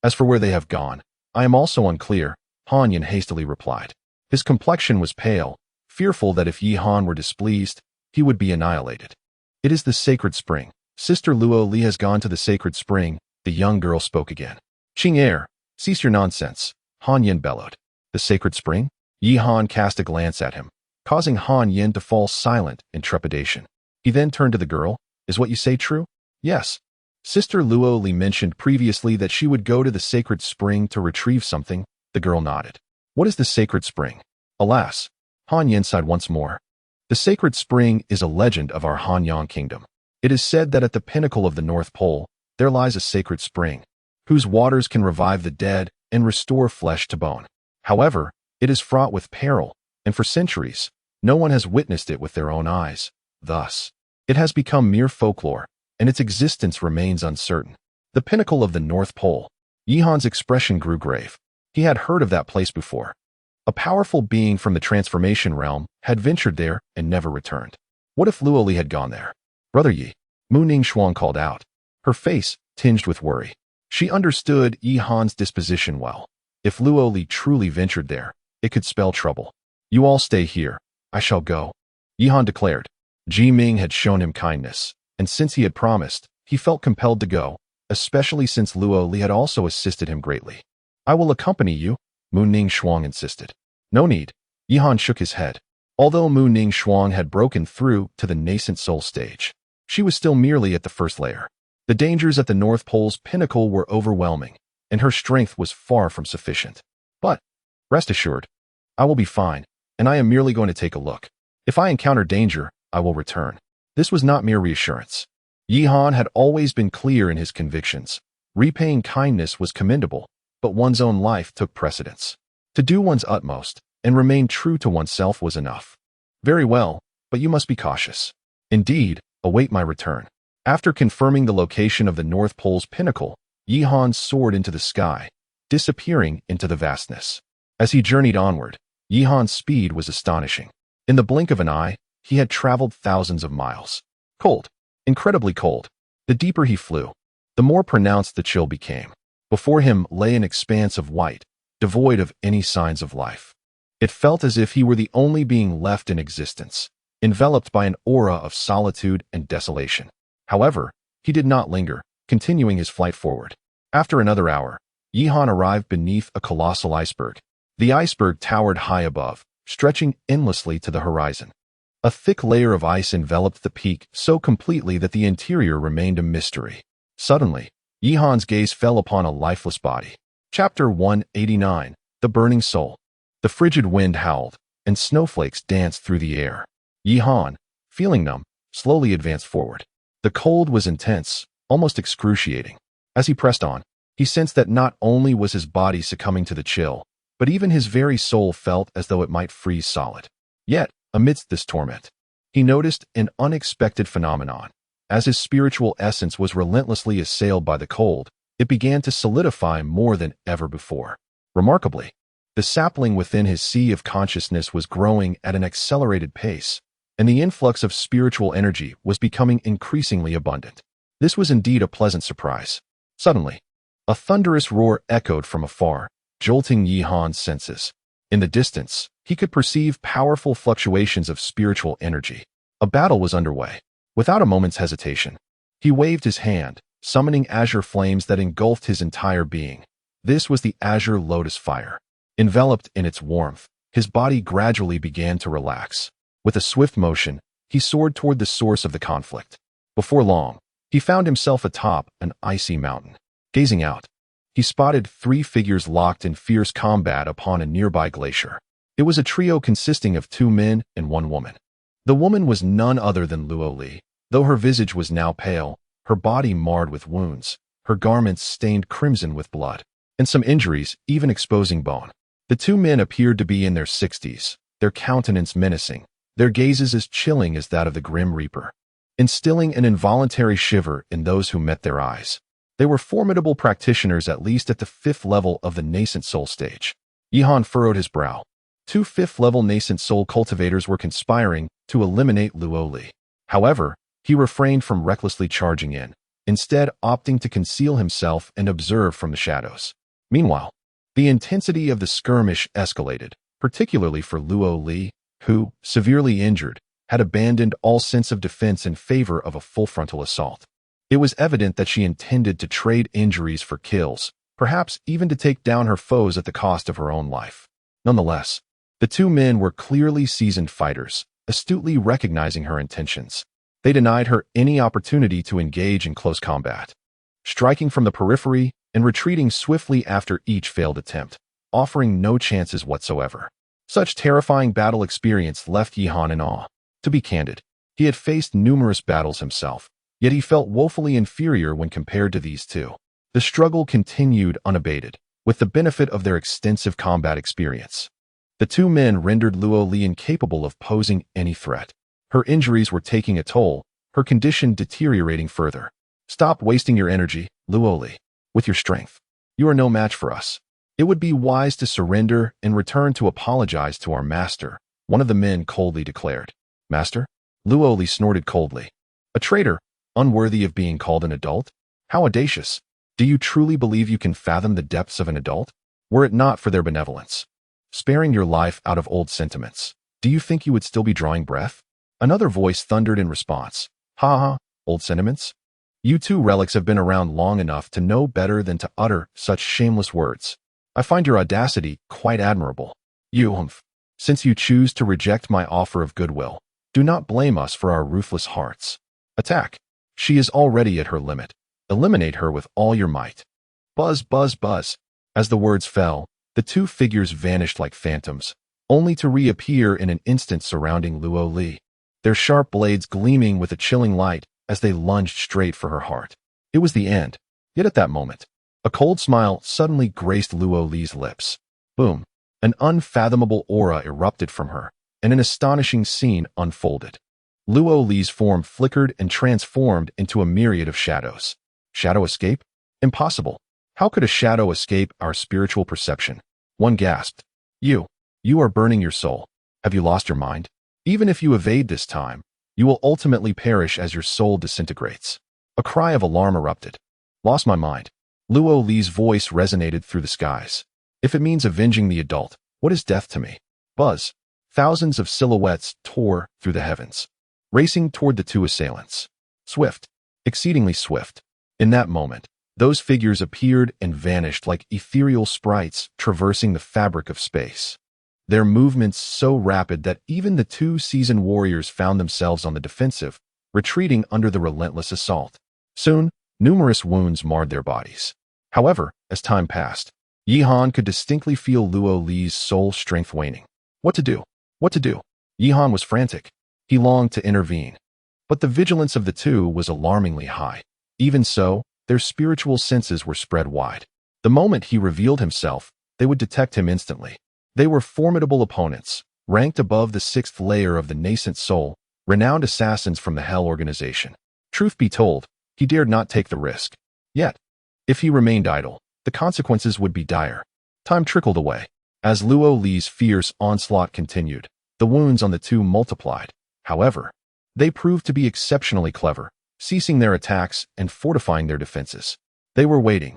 As for where they have gone, I am also unclear, Han Yin hastily replied. His complexion was pale, fearful that if Yihan were displeased, he would be annihilated. It is the sacred spring. Sister Luo Li has gone to the sacred spring, the young girl spoke again. Qing'er, cease your nonsense, Han Yin bellowed. The sacred spring? Yihan cast a glance at him, causing Han Yin to fall silent in trepidation. He then turned to the girl. Is what you say true? Yes. Sister Luo Li mentioned previously that she would go to the sacred spring to retrieve something. The girl nodded. What is the sacred spring? Alas. Han Yin sighed once more. The sacred spring is a legend of our Hanyang kingdom. It is said that at the pinnacle of the North Pole, there lies a sacred spring, whose waters can revive the dead and restore flesh to bone. However, it is fraught with peril, and for centuries, no one has witnessed it with their own eyes. Thus, it has become mere folklore, and its existence remains uncertain. The pinnacle of the North Pole. Yihan's expression grew grave. He had heard of that place before. A powerful being from the transformation realm had ventured there and never returned. What if Luo Li had gone there? Brother Yi, Mu Ning Shuang called out, her face tinged with worry. She understood Yihan's disposition well. If Luo Li truly ventured there, it could spell trouble. You all stay here. I shall go, Yihan declared. Ji Ming had shown him kindness, and since he had promised, he felt compelled to go, especially since Luo Li had also assisted him greatly. I will accompany you, Mu Ning Shuang insisted. No need. Yihan shook his head. Although Mu Ning Shuang had broken through to the nascent soul stage, she was still merely at the first layer. The dangers at the North Pole's pinnacle were overwhelming, and her strength was far from sufficient. But, rest assured, I will be fine, and I am merely going to take a look. If I encounter danger, I will return. This was not mere reassurance. Yihan had always been clear in his convictions. Repaying kindness was commendable, but one's own life took precedence. To do one's utmost and remain true to oneself was enough. Very well, but you must be cautious. Indeed, await my return. After confirming the location of the North Pole's pinnacle, Yihan soared into the sky, disappearing into the vastness. As he journeyed onward, Yihan's speed was astonishing. In the blink of an eye, he had traveled thousands of miles. Cold, incredibly cold. The deeper he flew, the more pronounced the chill became. Before him lay an expanse of white, devoid of any signs of life. It felt as if he were the only being left in existence, enveloped by an aura of solitude and desolation. However, he did not linger, continuing his flight forward. After another hour, Yihan arrived beneath a colossal iceberg. The iceberg towered high above, stretching endlessly to the horizon. A thick layer of ice enveloped the peak so completely that the interior remained a mystery. Suddenly, Yihan's gaze fell upon a lifeless body. Chapter 189. The Burning Soul. The frigid wind howled, and snowflakes danced through the air. Yihan, feeling numb, slowly advanced forward. The cold was intense, almost excruciating. As he pressed on, he sensed that not only was his body succumbing to the chill, but even his very soul felt as though it might freeze solid. Yet, amidst this torment, he noticed an unexpected phenomenon. As his spiritual essence was relentlessly assailed by the cold, it began to solidify more than ever before. Remarkably, the sapling within his sea of consciousness was growing at an accelerated pace, and the influx of spiritual energy was becoming increasingly abundant. This was indeed a pleasant surprise. Suddenly, a thunderous roar echoed from afar, jolting Yihan's senses. In the distance, he could perceive powerful fluctuations of spiritual energy. A battle was underway. Without a moment's hesitation, he waved his hand, summoning azure flames that engulfed his entire being. This was the azure lotus fire. Enveloped in its warmth, his body gradually began to relax. With a swift motion, he soared toward the source of the conflict. Before long, he found himself atop an icy mountain. Gazing out, he spotted 3 figures locked in fierce combat upon a nearby glacier. It was a trio consisting of 2 men and 1 woman. The woman was none other than Luo Li. Though her visage was now pale, her body marred with wounds, her garments stained crimson with blood, and some injuries even exposing bone. The 2 men appeared to be in their 60s, their countenance menacing, their gazes as chilling as that of the Grim Reaper, instilling an involuntary shiver in those who met their eyes. They were formidable practitioners, at least at the 5th level of the nascent soul stage. Yihan furrowed his brow. 2 5th-level nascent soul cultivators were conspiring to eliminate Luo Li. However, he refrained from recklessly charging in, instead opting to conceal himself and observe from the shadows. Meanwhile, the intensity of the skirmish escalated, particularly for Luo Li, who, severely injured, had abandoned all sense of defense in favor of a full frontal assault. It was evident that she intended to trade injuries for kills, perhaps even to take down her foes at the cost of her own life. Nonetheless, the 2 men were clearly seasoned fighters, astutely recognizing her intentions. They denied her any opportunity to engage in close combat, striking from the periphery and retreating swiftly after each failed attempt, offering no chances whatsoever. Such terrifying battle experience left Yihan in awe. To be candid, he had faced numerous battles himself, yet he felt woefully inferior when compared to these 2. The struggle continued unabated, with the benefit of their extensive combat experience. The 2 men rendered Luo Li incapable of posing any threat. Her injuries were taking a toll, her condition deteriorating further. Stop wasting your energy, Luo Li. With your strength, you are no match for us. It would be wise to surrender and return to apologize to our master, one of the men coldly declared. Master? Luo Li snorted coldly. A traitor, unworthy of being called an adult? How audacious! Do you truly believe you can fathom the depths of an adult? Were it not for their benevolence, sparing your life out of old sentiments, do you think you would still be drawing breath? Another voice thundered in response. Ha ha, old sentiments? You 2 relics have been around long enough to know better than to utter such shameless words. I find your audacity quite admirable. Since you choose to reject my offer of goodwill, do not blame us for our ruthless hearts. Attack. She is already at her limit. Eliminate her with all your might. Buzz, buzz, buzz. As the words fell, the 2 figures vanished like phantoms, only to reappear in an instant surrounding Luo Li, their sharp blades gleaming with a chilling light as they lunged straight for her heart. It was the end. Yet at that moment, a cold smile suddenly graced Luo Li's lips. Boom. An unfathomable aura erupted from her, and an astonishing scene unfolded. Luo Li's form flickered and transformed into a myriad of shadows. Shadow escape? Impossible. How could a shadow escape our spiritual perception? One gasped. You are burning your soul. Have you lost your mind? Even if you evade this time, you will ultimately perish as your soul disintegrates. A cry of alarm erupted. Lost my mind. Luo Li's voice resonated through the skies. If it means avenging the adult, what is death to me? Buzz. Thousands of silhouettes tore through the heavens, racing toward the 2 assailants. Swift. Exceedingly swift. In that moment, those figures appeared and vanished like ethereal sprites traversing the fabric of space. Their movements so rapid that even the 2 seasoned warriors found themselves on the defensive, retreating under the relentless assault. Soon, Numerous wounds marred their bodies. However, as time passed, Yi Han could distinctly feel Luo Li's soul strength waning. What to do? What to do? Yi Han was frantic. He longed to intervene. But the vigilance of the two was alarmingly high. Even so, their spiritual senses were spread wide. The moment he revealed himself, they would detect him instantly. They were formidable opponents, ranked above the sixth layer of the nascent soul, renowned assassins from the Hell organization. Truth be told, he dared not take the risk. Yet, if he remained idle, the consequences would be dire. Time trickled away. As Luo Li's fierce onslaught continued, the wounds on the two multiplied. However, they proved to be exceptionally clever, ceasing their attacks and fortifying their defenses. They were waiting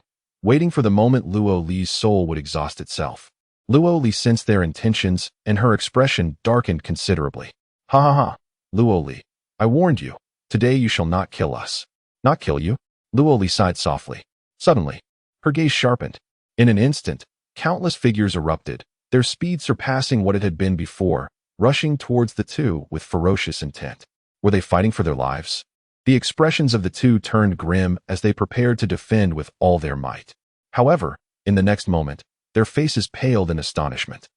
for the moment Luo Li's soul would exhaust itself. Luo Li sensed their intentions, and her expression darkened considerably. Ha ha ha, Luo Li, I warned you. Today you shall not kill us. Not kill you? Luo Li sighed softly. Suddenly, her gaze sharpened. In an instant, countless figures erupted, their speed surpassing what it had been before, rushing towards the two with ferocious intent. Were they fighting for their lives? The expressions of the two turned grim as they prepared to defend with all their might. However, in the next moment, their faces paled in astonishment.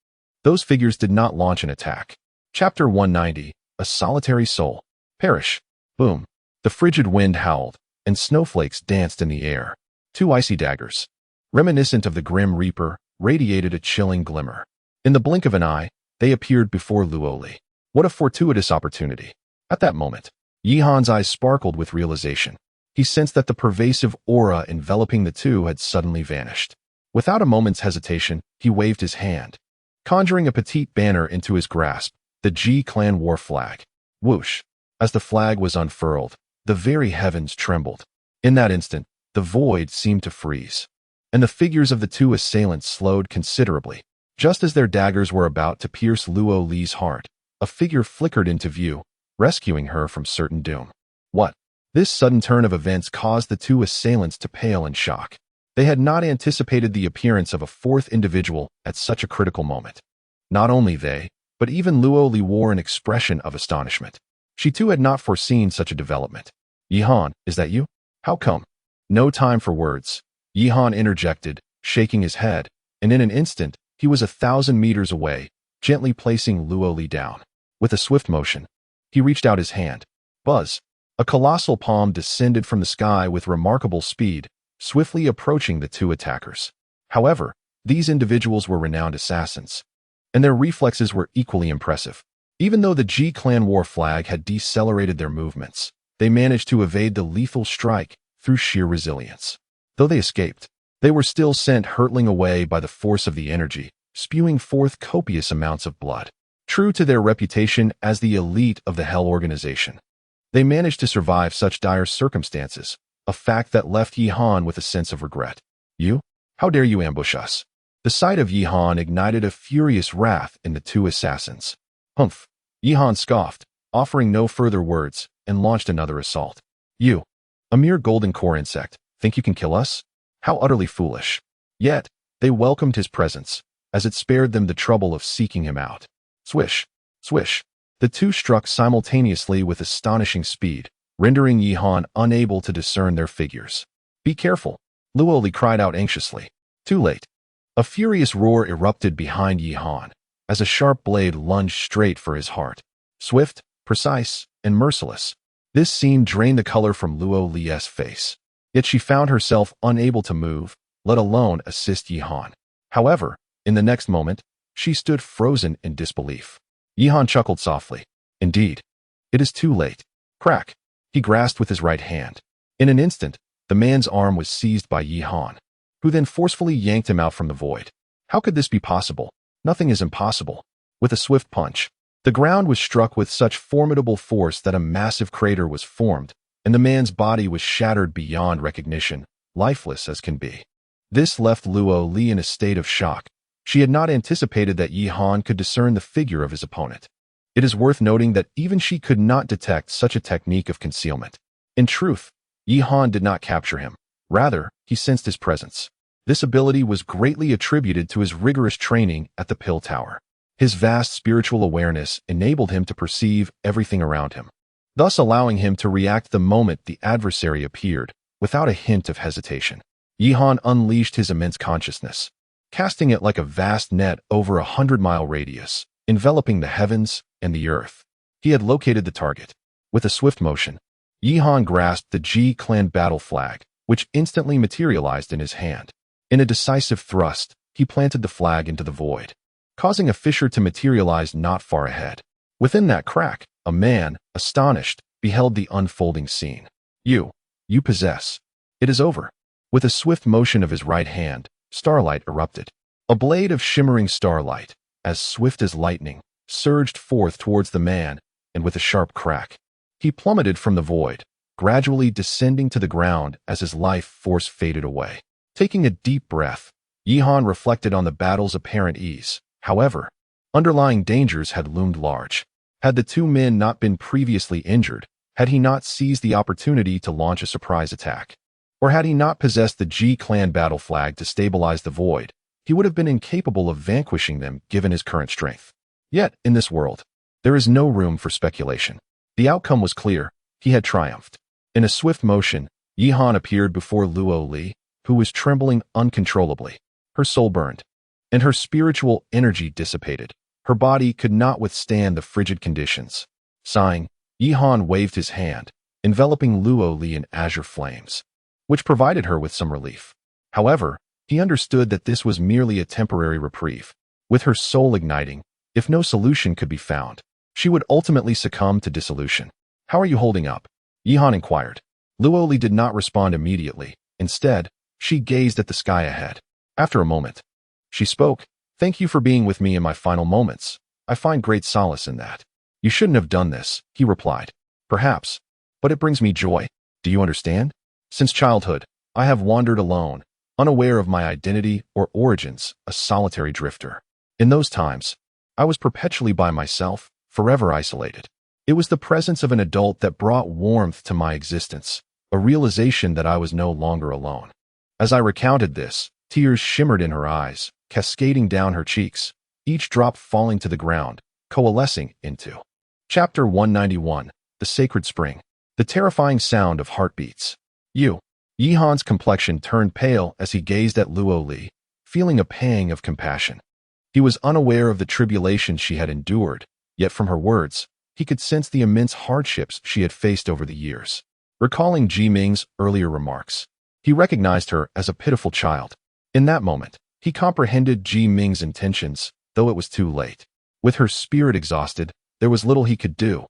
Those figures did not launch an attack. Chapter 190, A Solitary Soul. Perish. Boom. The frigid wind howled, and snowflakes danced in the air. Two icy daggers, reminiscent of the Grim Reaper, radiated a chilling glimmer. In the blink of an eye, they appeared before Luo Li. What a fortuitous opportunity. At that moment, Yi Han's eyes sparkled with realization. He sensed that the pervasive aura enveloping the two had suddenly vanished. Without a moment's hesitation, he waved his hand, conjuring a petite banner into his grasp, the Ji clan war flag. Whoosh! As the flag was unfurled, the very heavens trembled. In that instant, the void seemed to freeze, and the figures of the two assailants slowed considerably. Just as their daggers were about to pierce Luo Li's heart, a figure flickered into view, rescuing her from certain doom. What? This sudden turn of events caused the two assailants to pale in shock. They had not anticipated the appearance of a fourth individual at such a critical moment. Not only they, but even Luo Li wore an expression of astonishment. She too had not foreseen such a development. Yi Han, is that you? How come? No time for words. Yi Han interjected, shaking his head, and in an instant, he was 1,000 meters away, gently placing Luo Li down. With a swift motion, he reached out his hand. Buzz! A colossal palm descended from the sky with remarkable speed, swiftly approaching the two attackers. However, these individuals were renowned assassins, and their reflexes were equally impressive. Even though the Ji clan war flag had decelerated their movements, they managed to evade the lethal strike through sheer resilience. Though they escaped, they were still sent hurtling away by the force of the energy, spewing forth copious amounts of blood. True to their reputation as the elite of the Hell organization, they managed to survive such dire circumstances, a fact that left Yi Han with a sense of regret. You? How dare you ambush us? The sight of Yi Han ignited a furious wrath in the two assassins. Humph! Yi Han scoffed, offering no further words, and launched another assault. You, a mere golden core insect, think you can kill us? How utterly foolish. Yet, they welcomed his presence, as it spared them the trouble of seeking him out. Swish! Swish! The two struck simultaneously with astonishing speed, rendering Yi Han unable to discern their figures. Be careful! Luo Li cried out anxiously. Too late. A furious roar erupted behind Yi Han, as a sharp blade lunged straight for his heart. Swift, precise, and merciless, this scene drained the color from Luo Li's face. Yet she found herself unable to move, let alone assist Yi Han. However, in the next moment, she stood frozen in disbelief. Yi Han chuckled softly. Indeed, it is too late. Crack! He grasped with his right hand. In an instant, the man's arm was seized by Yi Han, who then forcefully yanked him out from the void. How could this be possible? Nothing is impossible. With a swift punch, the ground was struck with such formidable force that a massive crater was formed, and the man's body was shattered beyond recognition, lifeless as can be. This left Luo Li in a state of shock. She had not anticipated that Yi Han could discern the figure of his opponent. It is worth noting that even she could not detect such a technique of concealment. In truth, Yi Han did not capture him. Rather, he sensed his presence. This ability was greatly attributed to his rigorous training at the Pill Tower. His vast spiritual awareness enabled him to perceive everything around him, thus allowing him to react the moment the adversary appeared, without a hint of hesitation. Yihan unleashed his immense consciousness, casting it like a vast net over 100-mile radius, enveloping the heavens and the earth. He had located the target. With a swift motion, Yihan grasped the G clan battle flag, which instantly materialized in his hand. In a decisive thrust, he planted the flag into the void, causing a fissure to materialize not far ahead. Within that crack, a man, astonished, beheld the unfolding scene. You possess. It is over. With a swift motion of his right hand, starlight erupted. A blade of shimmering starlight, as swift as lightning, surged forth towards the man, and with a sharp crack, he plummeted from the void, gradually descending to the ground as his life force faded away. Taking a deep breath, Yihan reflected on the battle's apparent ease. However, underlying dangers had loomed large. Had the two men not been previously injured, had he not seized the opportunity to launch a surprise attack, or had he not possessed the G clan battle flag to stabilize the void, he would have been incapable of vanquishing them given his current strength. Yet, in this world, there is no room for speculation. The outcome was clear. He had triumphed. In a swift motion, Yihan appeared before Luo Li, who was trembling uncontrollably. Her soul burned, and her spiritual energy dissipated. Her body could not withstand the frigid conditions. Sighing, Yihan waved his hand, enveloping Luo Li in azure flames, which provided her with some relief. However, he understood that this was merely a temporary reprieve. With her soul igniting, if no solution could be found, she would ultimately succumb to dissolution. How are you holding up? Yihan inquired. Luo Li did not respond immediately. Instead, she gazed at the sky ahead. After a moment, she spoke. Thank you for being with me in my final moments. I find great solace in that. You shouldn't have done this, he replied. Perhaps, but it brings me joy. Do you understand? Since childhood, I have wandered alone, unaware of my identity or origins, a solitary drifter. In those times, I was perpetually by myself, forever isolated. It was the presence of an adult that brought warmth to my existence, a realization that I was no longer alone. As I recounted this, tears shimmered in her eyes, cascading down her cheeks, each drop falling to the ground, coalescing into. Chapter 191, The Sacred Spring. The terrifying sound of heartbeats. Yihan's complexion turned pale as he gazed at Luo Li, feeling a pang of compassion. He was unaware of the tribulations she had endured, yet from her words, he could sense the immense hardships she had faced over the years. Recalling Ji Ming's earlier remarks, he recognized her as a pitiful child. In that moment, he comprehended Ji Ming's intentions, though it was too late. With her spirit exhausted, there was little he could do,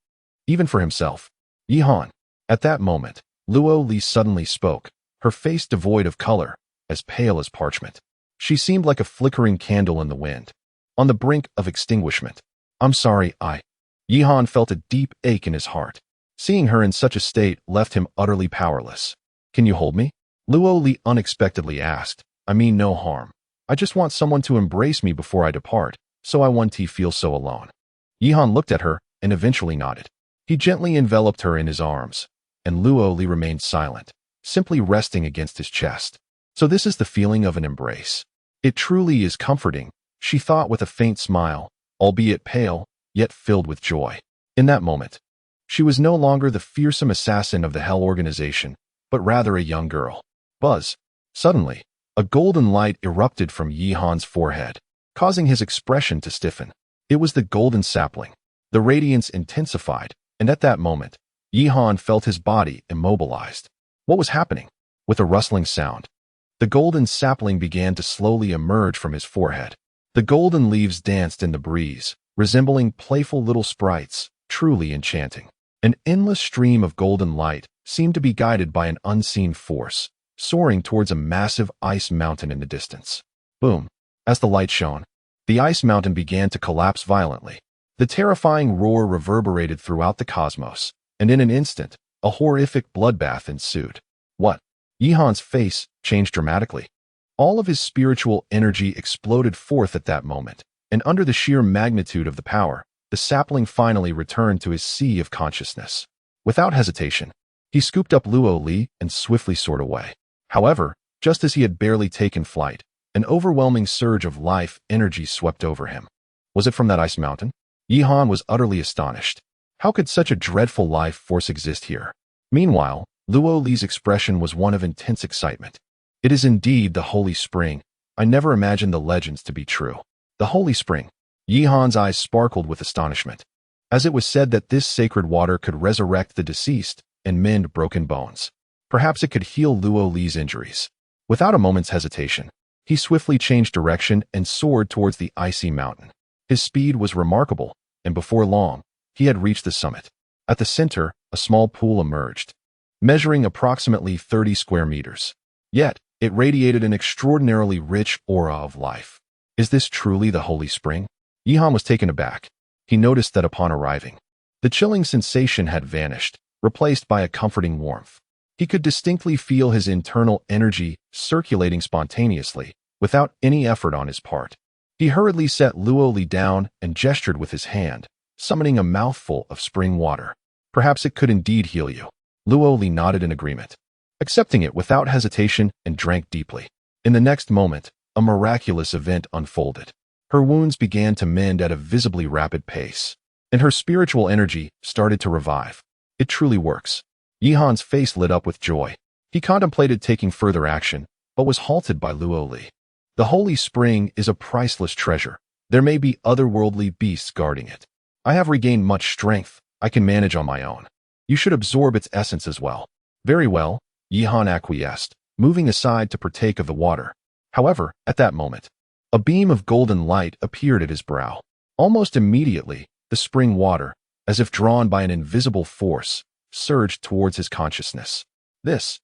even for himself. Yihan. At that moment, Luo Li suddenly spoke, her face devoid of color, as pale as parchment. She seemed like a flickering candle in the wind, on the brink of extinguishment. I'm sorry, Yihan felt a deep ache in his heart. Seeing her in such a state left him utterly powerless. Can you hold me? Luo Li unexpectedly asked. I mean no harm. I just want someone to embrace me before I depart, so I won't feel so alone. Yihan looked at her and eventually nodded. He gently enveloped her in his arms, and Luo Li remained silent, simply resting against his chest. So this is the feeling of an embrace. It truly is comforting, she thought with a faint smile, albeit pale, yet filled with joy. In that moment, she was no longer the fearsome assassin of the Hell Organization, but rather a young girl. Buzz. Suddenly, a golden light erupted from Yihan's forehead, causing his expression to stiffen. It was the golden sapling. The radiance intensified, and at that moment, Yihan felt his body immobilized. What was happening? With a rustling sound, the golden sapling began to slowly emerge from his forehead. The golden leaves danced in the breeze, resembling playful little sprites, truly enchanting. An endless stream of golden light seemed to be guided by an unseen force, soaring towards a massive ice mountain in the distance. Boom! As the light shone, the ice mountain began to collapse violently. The terrifying roar reverberated throughout the cosmos, and in an instant, a horrific bloodbath ensued. What? Yihan's face changed dramatically. All of his spiritual energy exploded forth at that moment, and under the sheer magnitude of the power, the sapling finally returned to his sea of consciousness. Without hesitation, he scooped up Luo Li and swiftly soared away. However, just as he had barely taken flight, an overwhelming surge of life energy swept over him. Was it from that ice mountain? Yihan was utterly astonished. How could such a dreadful life force exist here? Meanwhile, Luo Li's expression was one of intense excitement. It is indeed the Holy Spring. I never imagined the legends to be true. The Holy Spring. Yihan's eyes sparkled with astonishment, as it was said that this sacred water could resurrect the deceased and mend broken bones. Perhaps it could heal Luo Li's injuries. Without a moment's hesitation, he swiftly changed direction and soared towards the icy mountain. His speed was remarkable, and before long, he had reached the summit. At the center, a small pool emerged, measuring approximately 30 square meters. Yet, it radiated an extraordinarily rich aura of life. Is this truly the Holy Spring? Yihan was taken aback. He noticed that upon arriving, the chilling sensation had vanished, replaced by a comforting warmth. He could distinctly feel his internal energy circulating spontaneously, without any effort on his part. He hurriedly set Luo Li down and gestured with his hand, summoning a mouthful of spring water. Perhaps it could indeed heal you. Luo Li nodded in agreement, accepting it without hesitation and drank deeply. In the next moment, a miraculous event unfolded. Her wounds began to mend at a visibly rapid pace, and her spiritual energy started to revive. It truly works. Yihan's face lit up with joy. He contemplated taking further action, but was halted by Luo Li. The Holy Spring is a priceless treasure. There may be otherworldly beasts guarding it. I have regained much strength. I can manage on my own. You should absorb its essence as well. Very well, Yihan acquiesced, moving aside to partake of the water. However, at that moment, a beam of golden light appeared at his brow. Almost immediately, the spring water, as if drawn by an invisible force, surged towards his consciousness. This,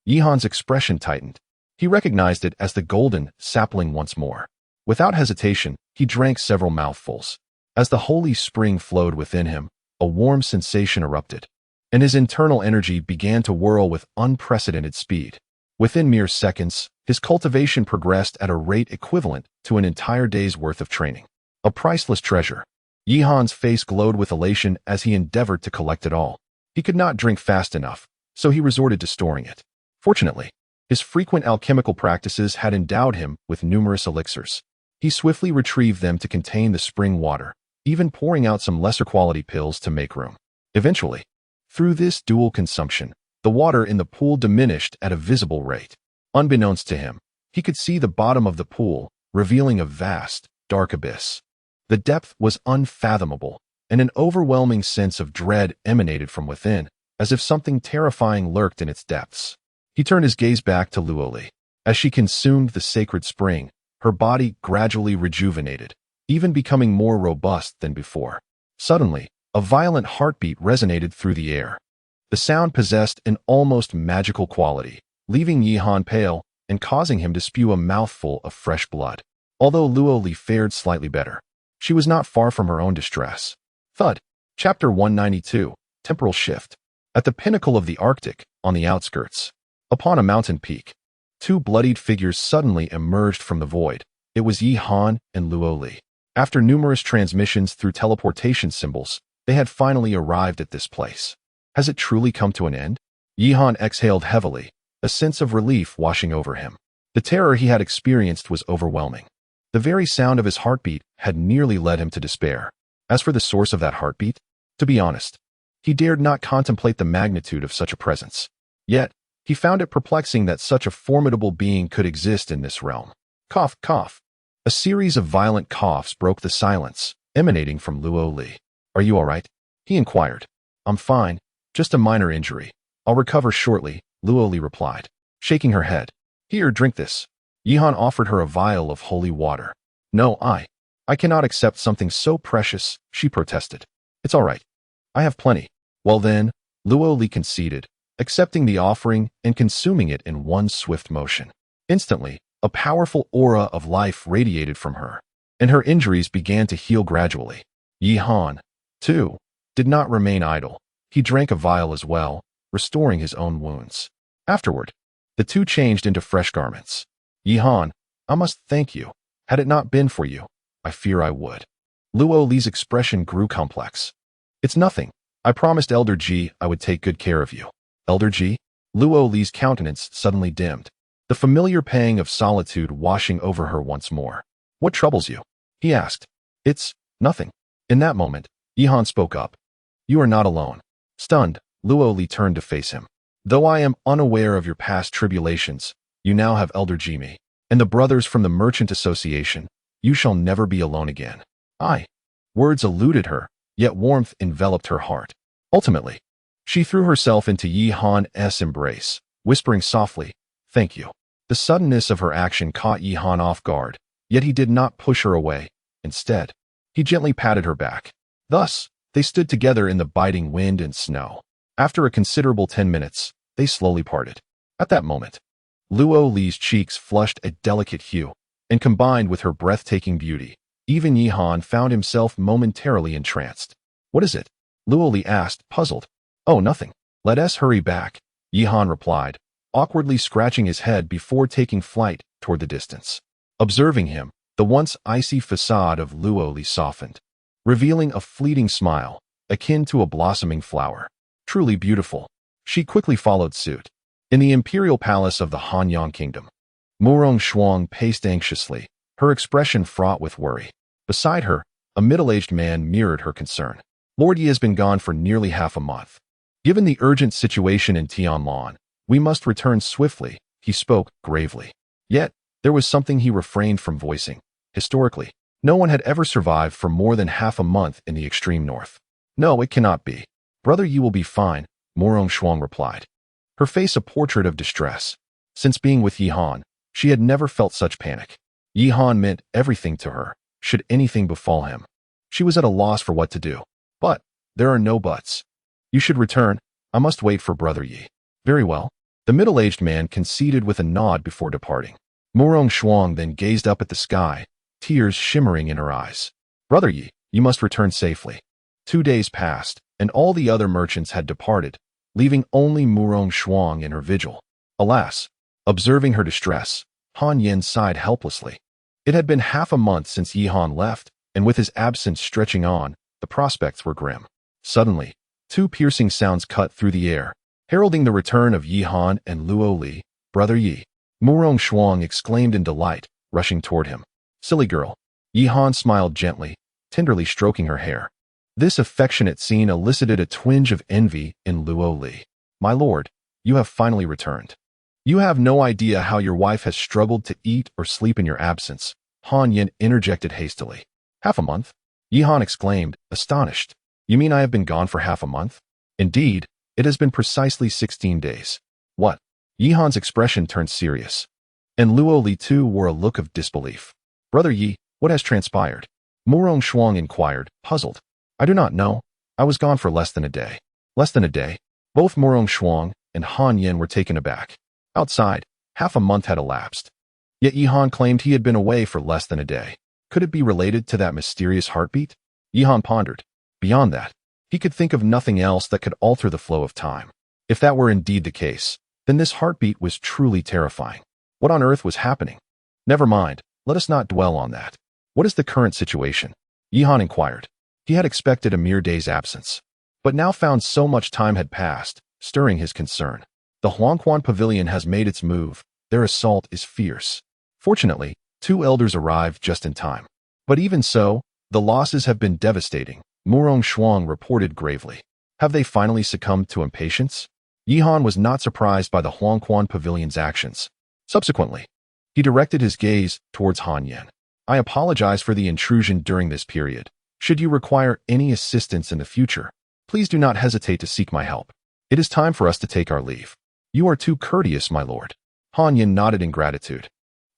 Yihan's expression tightened. He recognized it as the golden sapling once more. Without hesitation, he drank several mouthfuls. As the Holy Spring flowed within him, a warm sensation erupted, and his internal energy began to whirl with unprecedented speed. Within mere seconds, his cultivation progressed at a rate equivalent to an entire day's worth of training. A priceless treasure. Yihan's face glowed with elation as he endeavored to collect it all. He could not drink fast enough, so he resorted to storing it. Fortunately, his frequent alchemical practices had endowed him with numerous elixirs. He swiftly retrieved them to contain the spring water, even pouring out some lesser quality pills to make room. Eventually, through this dual consumption, the water in the pool diminished at a visible rate. Unbeknownst to him, he could see the bottom of the pool, revealing a vast, dark abyss. The depth was unfathomable, and an overwhelming sense of dread emanated from within, as if something terrifying lurked in its depths. He turned his gaze back to Luo Li. As she consumed the sacred spring, her body gradually rejuvenated, even becoming more robust than before. Suddenly, a violent heartbeat resonated through the air. The sound possessed an almost magical quality, leaving Yihan pale and causing him to spew a mouthful of fresh blood. Although Luo Li fared slightly better, she was not far from her own distress. Thud. Chapter 192, Temporal Shift. At the pinnacle of the Arctic, on the outskirts, upon a mountain peak, two bloodied figures suddenly emerged from the void. It was Yihan and Luo Li. After numerous transmissions through teleportation symbols, they had finally arrived at this place. Has it truly come to an end? Yihan exhaled heavily, a sense of relief washing over him. The terror he had experienced was overwhelming. The very sound of his heartbeat had nearly led him to despair. As for the source of that heartbeat, to be honest, he dared not contemplate the magnitude of such a presence. Yet, he found it perplexing that such a formidable being could exist in this realm. Cough, cough. A series of violent coughs broke the silence, emanating from Luo Li. Are you all right? He inquired. I'm fine, just a minor injury. I'll recover shortly, Luo Li replied, shaking her head. Here, drink this. Yihan offered her a vial of holy water. No, I cannot accept something so precious, she protested. It's all right. I have plenty. Well then, Luo Li conceded, accepting the offering and consuming it in one swift motion. Instantly, a powerful aura of life radiated from her, and her injuries began to heal gradually. Yihan, too, did not remain idle. He drank a vial as well, restoring his own wounds. Afterward, the two changed into fresh garments. Yihan, I must thank you. Had it not been for you, I fear I would. Luo Li's expression grew complex. It's nothing. I promised Elder Ji I would take good care of you. Elder Ji? Luo Li's countenance suddenly dimmed, the familiar pang of solitude washing over her once more. What troubles you? He asked. It's nothing. In that moment, Yihan spoke up. You are not alone. Stunned, Luo Li turned to face him. Though I am unaware of your past tribulations, you now have Elder Jimmy, and the brothers from the Merchant Association. You shall never be alone again. I. Words eluded her, yet warmth enveloped her heart. Ultimately, she threw herself into Yi Han's embrace, whispering softly, "Thank you." The suddenness of her action caught Yi Han off guard, yet he did not push her away. Instead, he gently patted her back. Thus, they stood together in the biting wind and snow. After a considerable 10 minutes, they slowly parted. At that moment, Luo Li's cheeks flushed a delicate hue, and combined with her breathtaking beauty, even Yi Han found himself momentarily entranced. "What is it?" Luo Li asked, puzzled. "Oh, nothing. Let us hurry back," Yi Han replied, awkwardly scratching his head before taking flight toward the distance. Observing him, the once icy facade of Luo Li softened, revealing a fleeting smile, akin to a blossoming flower. Truly beautiful. She quickly followed suit. In the imperial palace of the Hanyang Kingdom, Murong Shuang paced anxiously, her expression fraught with worry. Beside her, a middle-aged man mirrored her concern. "Lord Yi has been gone for nearly half a month. Given the urgent situation in Tianlan, we must return swiftly," he spoke gravely. Yet, there was something he refrained from voicing. Historically, no one had ever survived for more than half a month in the extreme north. "No, it cannot be. Brother Yi will be fine," Murong Shuang replied, her face a portrait of distress. Since being with Yi Han, she had never felt such panic. Yi Han meant everything to her, should anything befall him. She was at a loss for what to do. But, there are no buts. "You should return. I must wait for Brother Yi." "Very well." The middle-aged man conceded with a nod before departing. Murong Shuang then gazed up at the sky, tears shimmering in her eyes. "Brother Yi, you must return safely." 2 days passed, and all the other merchants had departed, leaving only Murong Shuang in her vigil. Alas, observing her distress, Han Yen sighed helplessly. It had been half a month since Yi Han left, and with his absence stretching on, the prospects were grim. Suddenly, 2 piercing sounds cut through the air, heralding the return of Yi Han and Luo Li. "Brother Yi!" Murong Shuang exclaimed in delight, rushing toward him. "Silly girl." Yi Han smiled gently, tenderly stroking her hair. This affectionate scene elicited a twinge of envy in Luo Li. "My lord, you have finally returned. You have no idea how your wife has struggled to eat or sleep in your absence," Han Yen interjected hastily. "Half a month?" Yi Han exclaimed, astonished. "You mean I have been gone for half a month?" "Indeed, it has been precisely 16 days. "What?" Yi Han's expression turned serious, and Luo Li too wore a look of disbelief. "Brother Yi, what has transpired?" Murong Shuang inquired, puzzled. "I do not know. I was gone for less than a day." "Less than a day?" Both Murong Shuang and Han Yen were taken aback. Outside, half a month had elapsed. Yet Yi Han claimed he had been away for less than a day. Could it be related to that mysterious heartbeat? Yi Han pondered. Beyond that, he could think of nothing else that could alter the flow of time. If that were indeed the case, then this heartbeat was truly terrifying. What on earth was happening? "Never mind, let us not dwell on that. What is the current situation?" Yi Han inquired. He had expected a mere day's absence, but now found so much time had passed, stirring his concern. The Huangquan Pavilion has made its move. Their assault is fierce. Fortunately, 2 elders arrived just in time. But even so, the losses have been devastating, Murong Shuang reported gravely. Have they finally succumbed to impatience? Yi Han was not surprised by the Huangquan Pavilion's actions. Subsequently, he directed his gaze towards Han Yen. "I apologize for the intrusion during this period. Should you require any assistance in the future, please do not hesitate to seek my help. It is time for us to take our leave." "You are too courteous, my lord." Han Yen nodded in gratitude.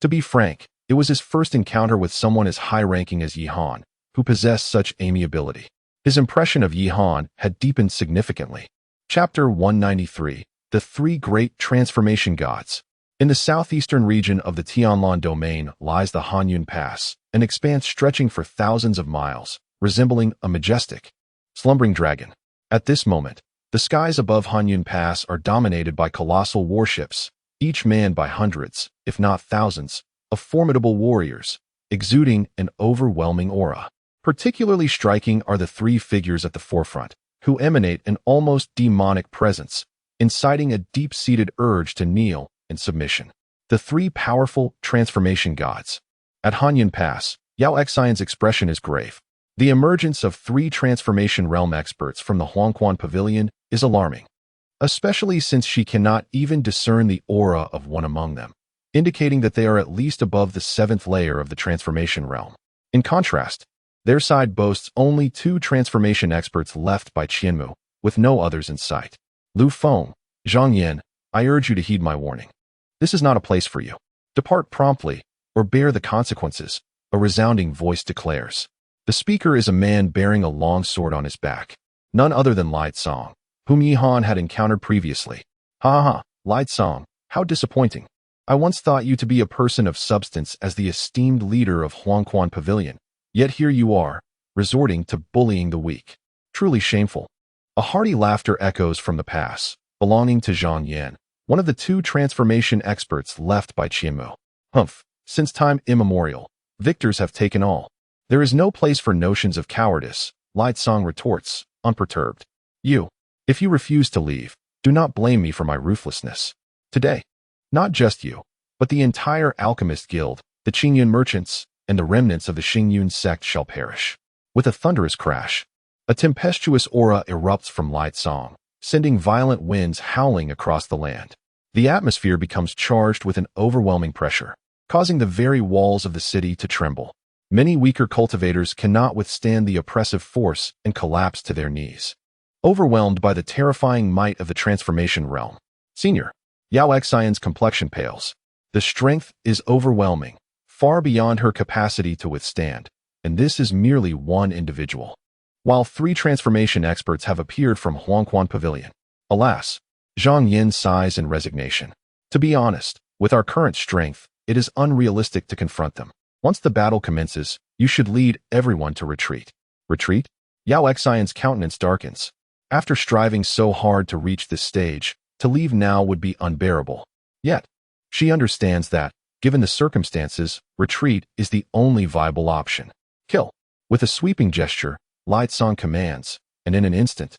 To be frank, it was his first encounter with someone as high-ranking as Yi Han, who possessed such amiability. His impression of Yi Han had deepened significantly. Chapter 193, The 3 Great Transformation Gods. In the southeastern region of the Tianlan domain lies the Hanyun Pass, an expanse stretching for thousands of miles, resembling a majestic, slumbering dragon. At this moment, the skies above Hanyun Pass are dominated by colossal warships, each manned by hundreds, if not thousands, of formidable warriors, exuding an overwhelming aura. Particularly striking are the 3 figures at the forefront, who emanate an almost demonic presence, inciting a deep-seated urge to kneel in submission. The 3 powerful transformation gods. At Hanyun Pass, Yao Xian's expression is grave. The emergence of 3 transformation realm experts from the Huangquan Pavilion is alarming. especially since she cannot even discern the aura of one among them, indicating that they are at least above the 7th layer of the transformation realm. In contrast, their side boasts only 2 transformation experts left by Qianmu, with no others in sight. Lu Feng, Zhang Yin, I urge you to heed my warning. This is not a place for you. Depart promptly, or bear the consequences, a resounding voice declares. The speaker is a man bearing a long sword on his back, none other than Lai Song, whom Yihan had encountered previously. Ha ha, Lai Song, how disappointing. I once thought you to be a person of substance as the esteemed leader of Huangquan Pavilion, yet here you are, resorting to bullying the weak. Truly shameful. A hearty laughter echoes from the pass, belonging to Zhang Yan, one of the 2 transformation experts left by Qianmu. Humph, since time immemorial, victors have taken all. There is no place for notions of cowardice, Lai Song retorts, unperturbed. If you refuse to leave, do not blame me for my ruthlessness. Today, not just you, but the entire alchemist guild, the Qingyun merchants, and the remnants of the Xingyun sect shall perish. With a thunderous crash, a tempestuous aura erupts from Lai Song, sending violent winds howling across the land. The atmosphere becomes charged with an overwhelming pressure, causing the very walls of the city to tremble. Many weaker cultivators cannot withstand the oppressive force and collapse to their knees. Overwhelmed by the terrifying might of the transformation realm, Senior Yao Xian's complexion pales. The strength is overwhelming, far beyond her capacity to withstand, and this is merely one individual. While 3 transformation experts have appeared from Huangquan Pavilion, alas, Zhang Yin sighs in resignation. To be honest, with our current strength, it is unrealistic to confront them. Once the battle commences, you should lead everyone to retreat. Retreat? Yao Xian's countenance darkens. After striving so hard to reach this stage, to leave now would be unbearable. Yet, she understands that, given the circumstances, retreat is the only viable option. Kill. With a sweeping gesture, Lai Song commands, and in an instant,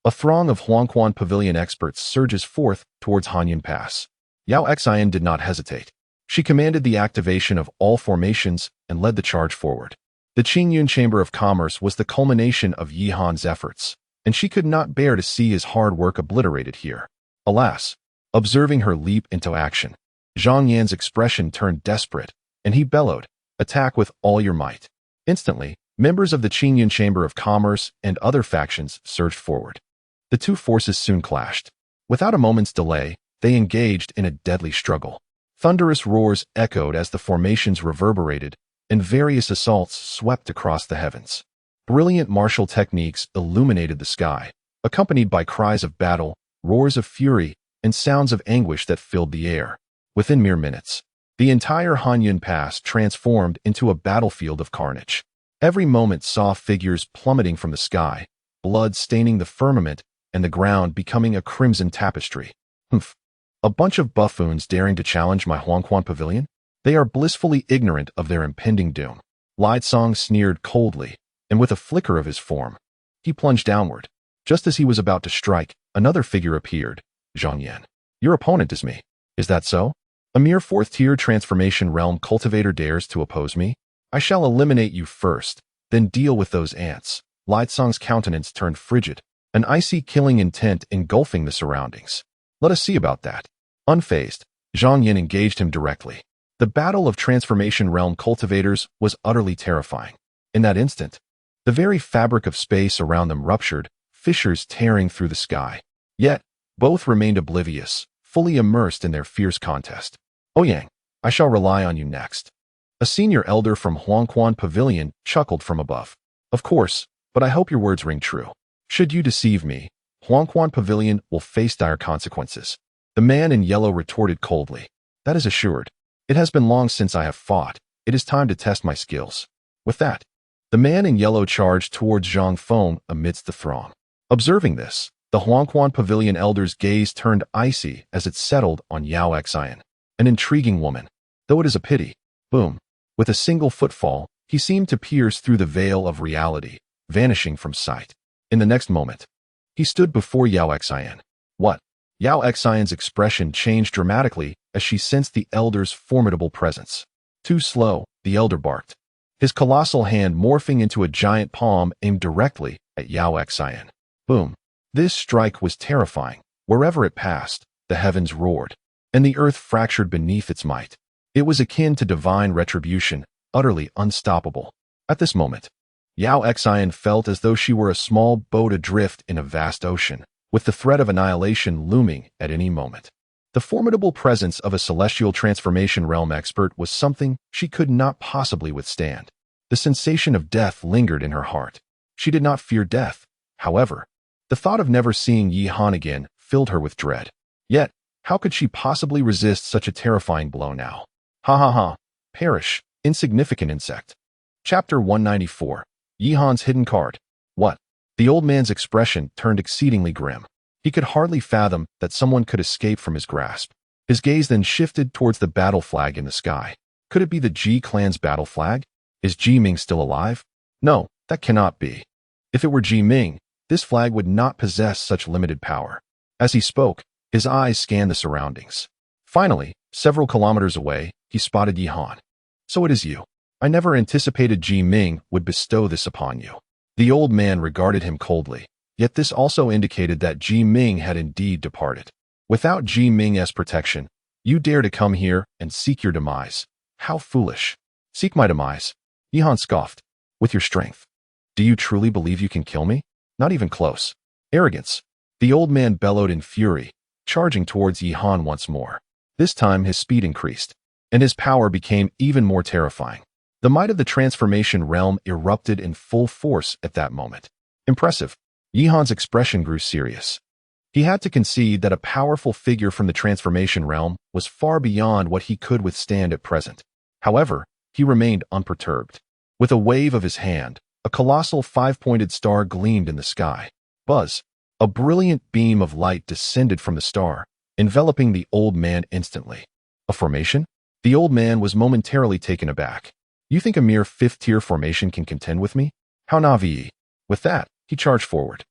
a throng of Huangquan Pavilion experts surges forth towards Hanyan Pass. Yao Xian did not hesitate. She commanded the activation of all formations and led the charge forward. The Qingyun Chamber of Commerce was the culmination of Yihan's efforts, and she could not bear to see his hard work obliterated here. Alas, observing her leap into action, Zhang Yan's expression turned desperate, and he bellowed, "Attack with all your might." Instantly, members of the Qingyun Chamber of Commerce and other factions surged forward. The 2 forces soon clashed. Without a moment's delay, they engaged in a deadly struggle. Thunderous roars echoed as the formations reverberated, and various assaults swept across the heavens. Brilliant martial techniques illuminated the sky, accompanied by cries of battle, roars of fury, and sounds of anguish that filled the air. Within mere minutes, the entire Hanyan Pass transformed into a battlefield of carnage. Every moment saw figures plummeting from the sky, blood staining the firmament, and the ground becoming a crimson tapestry. Humph. A bunch of buffoons daring to challenge my Huangquan Pavilion? They are blissfully ignorant of their impending doom. Lai Song sneered coldly, and with a flicker of his form, he plunged downward. Just as he was about to strike, another figure appeared. Zhang Yan. Your opponent is me. Is that so? A mere 4th-tier transformation realm cultivator dares to oppose me? I shall eliminate you first, then deal with those ants. Lai Song's countenance turned frigid, an icy killing intent engulfing the surroundings. Let us see about that. Unfazed, Zhang Yin engaged him directly. The battle of transformation realm cultivators was utterly terrifying. In that instant, the very fabric of space around them ruptured, fissures tearing through the sky. Yet, both remained oblivious, fully immersed in their fierce contest. Ouyang, I shall rely on you next. A senior elder from Huangquan Pavilion chuckled from above. Of course, but I hope your words ring true. Should you deceive me, Huangquan Pavilion will face dire consequences. The man in yellow retorted coldly. That is assured. It has been long since I have fought. It is time to test my skills. With that, the man in yellow charged towards Zhang Feng amidst the throng. Observing this, the Huangquan Pavilion elder's gaze turned icy as it settled on Yao Xian. An intriguing woman, though it is a pity. Boom. With a single footfall, he seemed to pierce through the veil of reality, vanishing from sight. In the next moment, he stood before Yao Xian. What? Yao Xian's expression changed dramatically as she sensed the elder's formidable presence. Too slow, the elder barked, his colossal hand morphing into a giant palm aimed directly at Yao Xian. Boom. This strike was terrifying, Wherever it passed, the heavens roared, and the earth fractured beneath its might. It was akin to divine retribution, utterly unstoppable. At this moment, Yao Xian felt as though she were a small boat adrift in a vast ocean, with the threat of annihilation looming at any moment. The formidable presence of a celestial transformation realm expert was something she could not possibly withstand. The sensation of death lingered in her heart. She did not fear death, however. The thought of never seeing Yi Han again filled her with dread. Yet, how could she possibly resist such a terrifying blow now? Ha ha ha. Perish, insignificant insect. Chapter 194. Yi Han's hidden card. What? The old man's expression turned exceedingly grim. He could hardly fathom that someone could escape from his grasp. His gaze then shifted towards the battle flag in the sky. Could it be the Ji clan's battle flag? Is Ji Ming still alive? No, that cannot be. If it were Ji Ming, this flag would not possess such limited power. As he spoke, his eyes scanned the surroundings. Finally, several kilometers away, he spotted Yi Han. So it is you. I never anticipated Ji Ming would bestow this upon you. The old man regarded him coldly, yet this also indicated that Ji Ming had indeed departed. Without Ji Ming's protection, you dare to come here and seek your demise. How foolish. Seek my demise? Yi Han scoffed. With your strength. Do you truly believe you can kill me? Not even close. Arrogance. The old man bellowed in fury, charging towards Yi Han once more. This time his speed increased, and his power became even more terrifying. The might of the transformation realm erupted in full force at that moment. Impressive. Yi Han's expression grew serious. He had to concede that a powerful figure from the transformation realm was far beyond what he could withstand at present. However, he remained unperturbed. With a wave of his hand, a colossal five-pointed star gleamed in the sky. Buzz. A brilliant beam of light descended from the star, enveloping the old man instantly. A formation? The old man was momentarily taken aback. You think a mere fifth-tier formation can contend with me? How navi? With that, he charged forward.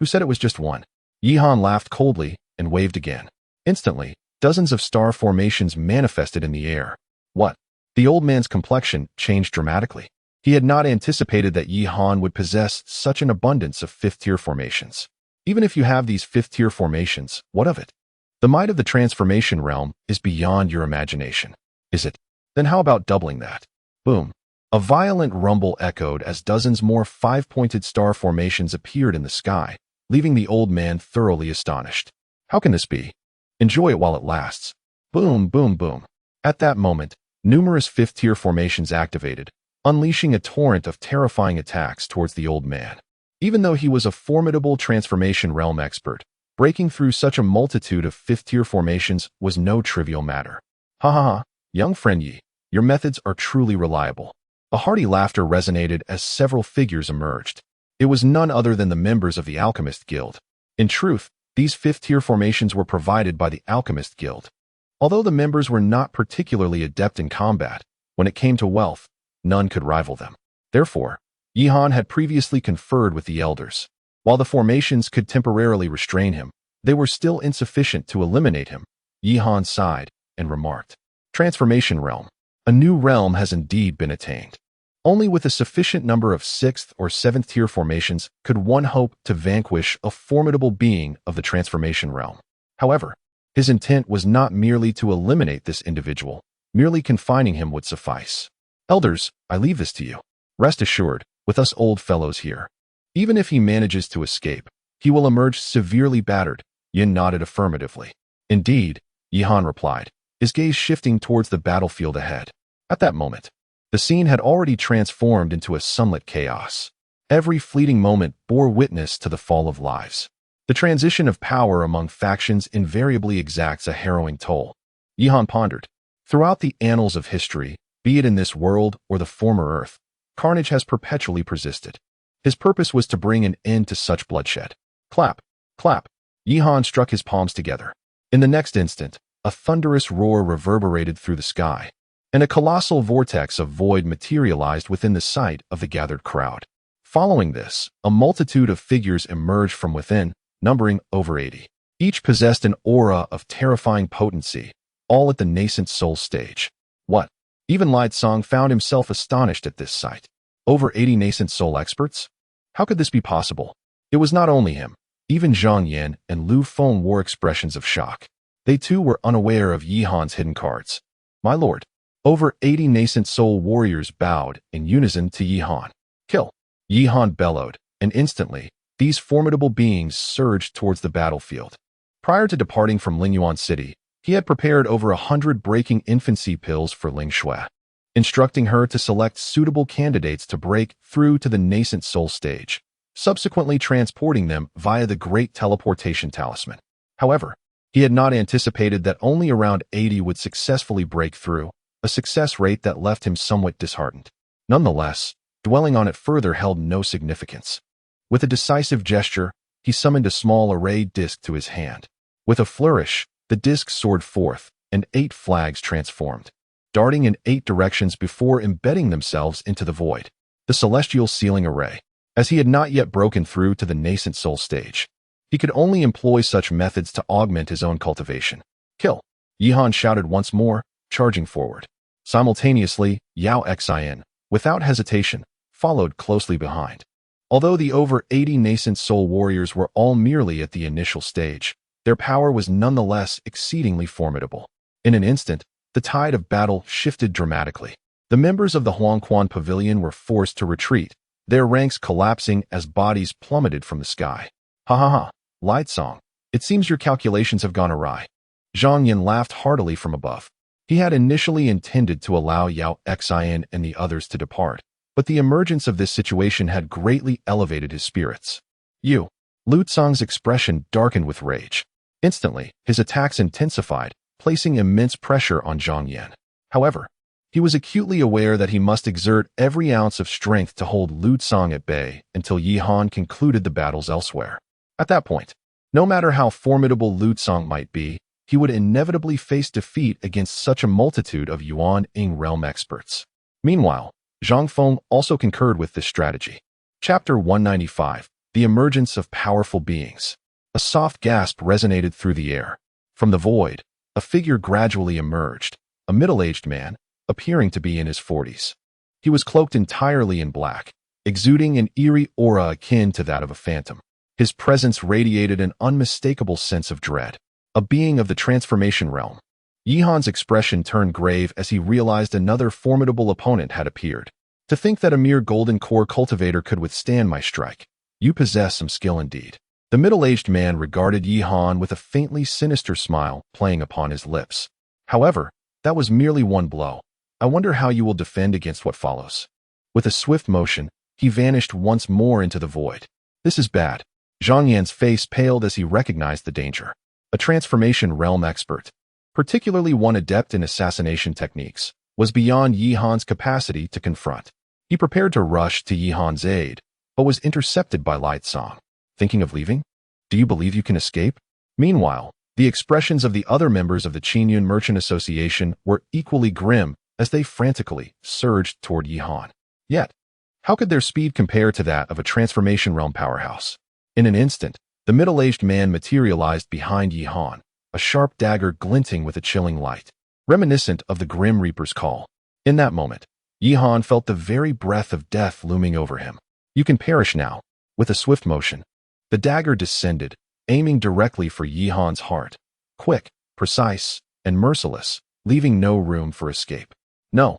Who said it was just one? Yi Han laughed coldly and waved again. Instantly, dozens of star formations manifested in the air. What? The old man's complexion changed dramatically. He had not anticipated that Yi Han would possess such an abundance of fifth-tier formations. Even if you have these fifth-tier formations, what of it? The might of the transformation realm is beyond your imagination. Is it? Then how about doubling that? Boom. A violent rumble echoed as dozens more five-pointed star formations appeared in the sky, leaving the old man thoroughly astonished. How can this be? Enjoy it while it lasts. Boom, boom, boom. At that moment, numerous fifth-tier formations activated, unleashing a torrent of terrifying attacks towards the old man. Even though he was a formidable transformation realm expert, breaking through such a multitude of fifth-tier formations was no trivial matter. Ha ha ha, young friend Yi, your methods are truly reliable. A hearty laughter resonated as several figures emerged. It was none other than the members of the Alchemist Guild. In truth, these fifth-tier formations were provided by the Alchemist Guild. Although the members were not particularly adept in combat, when it came to wealth, none could rival them. Therefore, Yi Han had previously conferred with the elders. While the formations could temporarily restrain him, they were still insufficient to eliminate him. Yi Han sighed and remarked, Transformation Realm. A new realm has indeed been attained. Only with a sufficient number of 6th or 7th tier formations could one hope to vanquish a formidable being of the transformation realm. However, his intent was not merely to eliminate this individual. Merely confining him would suffice. Elders, I leave this to you. Rest assured, with us old fellows here, even if he manages to escape, he will emerge severely battered. Yin nodded affirmatively. Indeed, Yi Han replied, his gaze shifting towards the battlefield ahead. At that moment, the scene had already transformed into a sunlit chaos. Every fleeting moment bore witness to the fall of lives. The transition of power among factions invariably exacts a harrowing toll. Yi Han pondered. Throughout the annals of history, be it in this world or the former Earth, carnage has perpetually persisted. His purpose was to bring an end to such bloodshed. Clap, clap. Yi Han struck his palms together. In the next instant, a thunderous roar reverberated through the sky, and a colossal vortex of void materialized within the sight of the gathered crowd. Following this, a multitude of figures emerged from within, numbering over 80. Each possessed an aura of terrifying potency, all at the nascent soul stage. What? Even Light Song found himself astonished at this sight. Over 80 nascent soul experts? How could this be possible? It was not only him. Even Zhang Yan and Lu Feng wore expressions of shock. They too were unaware of Yi Han's hidden cards. My lord. Over 80 nascent soul warriors bowed in unison to Yi Han. Kill. Yi Han bellowed, and instantly, these formidable beings surged towards the battlefield. Prior to departing from Lingyuan City, he had prepared over 100 breaking infancy pills for Ling Shui, instructing her to select suitable candidates to break through to the nascent soul stage, subsequently transporting them via the great teleportation talisman. However, he had not anticipated that only around 80 would successfully break through, a success rate that left him somewhat disheartened. Nonetheless, dwelling on it further held no significance. With a decisive gesture, he summoned a small array disc to his hand. With a flourish, the disc soared forth, and 8 flags transformed, darting in 8 directions before embedding themselves into the void. The celestial sealing array. As he had not yet broken through to the nascent soul stage, he could only employ such methods to augment his own cultivation. Kill. Yi Han shouted once more, charging forward. Simultaneously, Yao Xin, without hesitation, followed closely behind. Although the over 80 nascent soul warriors were all merely at the initial stage, their power was nonetheless exceedingly formidable. In an instant, the tide of battle shifted dramatically. The members of the Huangquan Pavilion were forced to retreat, their ranks collapsing as bodies plummeted from the sky. Ha ha ha, Light Song, it seems your calculations have gone awry. Zhang Yan laughed heartily from above. He had initially intended to allow Yao Xin and the others to depart, but the emergence of this situation had greatly elevated his spirits. Lu Tsong's expression darkened with rage. Instantly, his attacks intensified, placing immense pressure on Zhang Yan. However, he was acutely aware that he must exert every ounce of strength to hold Lu Tsong at bay until Yi Han concluded the battles elsewhere. At that point, no matter how formidable Lu Tsong might be, he would inevitably face defeat against such a multitude of Yuan Ying realm experts. Meanwhile, Zhang Feng also concurred with this strategy. Chapter 195, The Emergence of Powerful Beings. A soft gasp resonated through the air. From the void, a figure gradually emerged, a middle-aged man, appearing to be in his 40s. He was cloaked entirely in black, exuding an eerie aura akin to that of a phantom. His presence radiated an unmistakable sense of dread. A being of the transformation realm. Yi Han's expression turned grave as he realized another formidable opponent had appeared. To think that a mere golden core cultivator could withstand my strike. You possess some skill indeed. The middle-aged man regarded Yi Han with a faintly sinister smile playing upon his lips. However, that was merely one blow. I wonder how you will defend against what follows. With a swift motion, he vanished once more into the void. This is bad. Zhang Yan's face paled as he recognized the danger. A transformation realm expert, particularly one adept in assassination techniques, was beyond Yi Han's capacity to confront. He prepared to rush to Yi Han's aid, but was intercepted by Light Song. Thinking of leaving? Do you believe you can escape? Meanwhile, the expressions of the other members of the Qinyun Merchant Association were equally grim as they frantically surged toward Yi Han. Yet, how could their speed compare to that of a transformation realm powerhouse? In an instant, the middle-aged man materialized behind Yi Han, a sharp dagger glinting with a chilling light, reminiscent of the Grim Reaper's call. In that moment, Yi Han felt the very breath of death looming over him. You can perish now. With a swift motion, the dagger descended, aiming directly for Yi Han's heart. Quick, precise, and merciless, leaving no room for escape. No.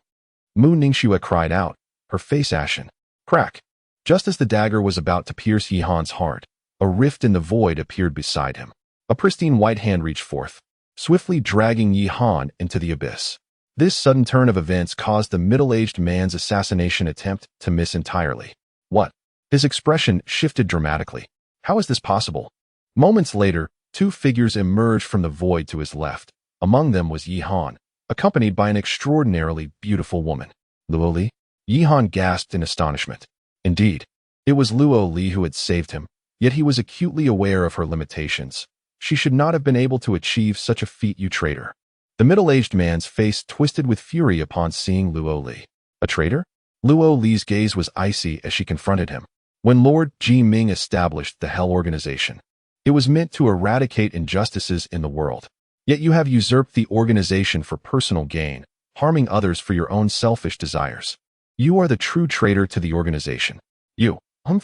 Mu Ningxue cried out, her face ashen. Crack. Just as the dagger was about to pierce Yi Han's heart, a rift in the void appeared beside him. A pristine white hand reached forth, swiftly dragging Yi Han into the abyss. This sudden turn of events caused the middle-aged man's assassination attempt to miss entirely. What? His expression shifted dramatically. How is this possible? Moments later, 2 figures emerged from the void to his left. Among them was Yi Han, accompanied by an extraordinarily beautiful woman. Luo Li? Yi Han gasped in astonishment. Indeed, it was Luo Li who had saved him. Yet he was acutely aware of her limitations. She should not have been able to achieve such a feat, you traitor. The middle-aged man's face twisted with fury upon seeing Luo Li. A traitor? Luo Li's gaze was icy as she confronted him. When Lord Ji Ming established the Hell Organization, it was meant to eradicate injustices in the world. Yet you have usurped the organization for personal gain, harming others for your own selfish desires. You are the true traitor to the organization. You,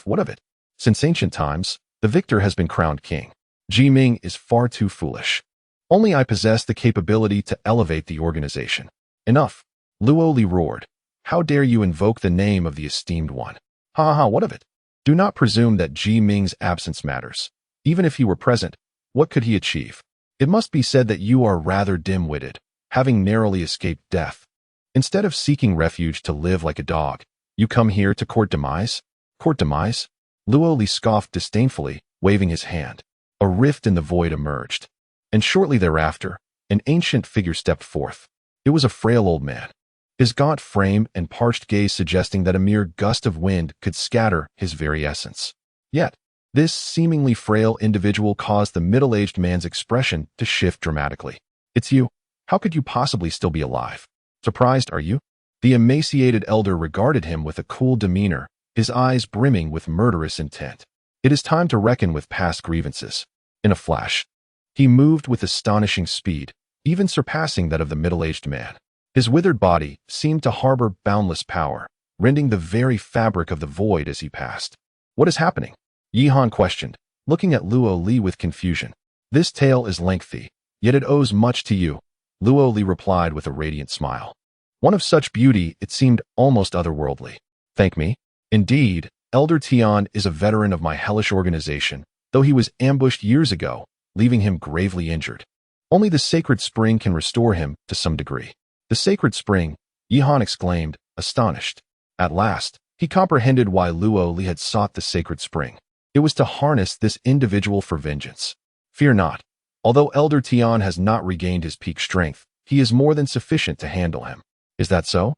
what of it? Since ancient times, The victor has been crowned king. Ji Ming is far too foolish. Only I possess the capability to elevate the organization. Enough. Luo Li roared. How dare you invoke the name of the esteemed one? Ha ha ha, what of it? Do not presume that Ji Ming's absence matters. Even if he were present, what could he achieve? It must be said that you are rather dim-witted, having narrowly escaped death. Instead of seeking refuge to live like a dog, you come here to court demise? Court demise? Luo Li scoffed disdainfully, waving his hand. A rift in the void emerged. And shortly thereafter, an ancient figure stepped forth. It was a frail old man, his gaunt frame and parched gaze suggesting that a mere gust of wind could scatter his very essence. Yet, this seemingly frail individual caused the middle-aged man's expression to shift dramatically. It's you. How could you possibly still be alive? Surprised, are you? The emaciated elder regarded him with a cool demeanor, his eyes brimming with murderous intent. It is time to reckon with past grievances. In a flash, he moved with astonishing speed, even surpassing that of the middle-aged man. His withered body seemed to harbor boundless power, rending the very fabric of the void as he passed. What is happening? Yihan questioned, looking at Luo Li with confusion. This tale is lengthy, yet it owes much to you, Luo Li replied with a radiant smile. One of such beauty, it seemed almost otherworldly. Thank me? Indeed, Elder Tian is a veteran of my hellish organization, though he was ambushed years ago, leaving him gravely injured. Only the sacred spring can restore him to some degree. The sacred spring, Yihan exclaimed, astonished. At last, he comprehended why Luo Li had sought the sacred spring. It was to harness this individual for vengeance. Fear not. Although Elder Tian has not regained his peak strength, he is more than sufficient to handle him. Is that so?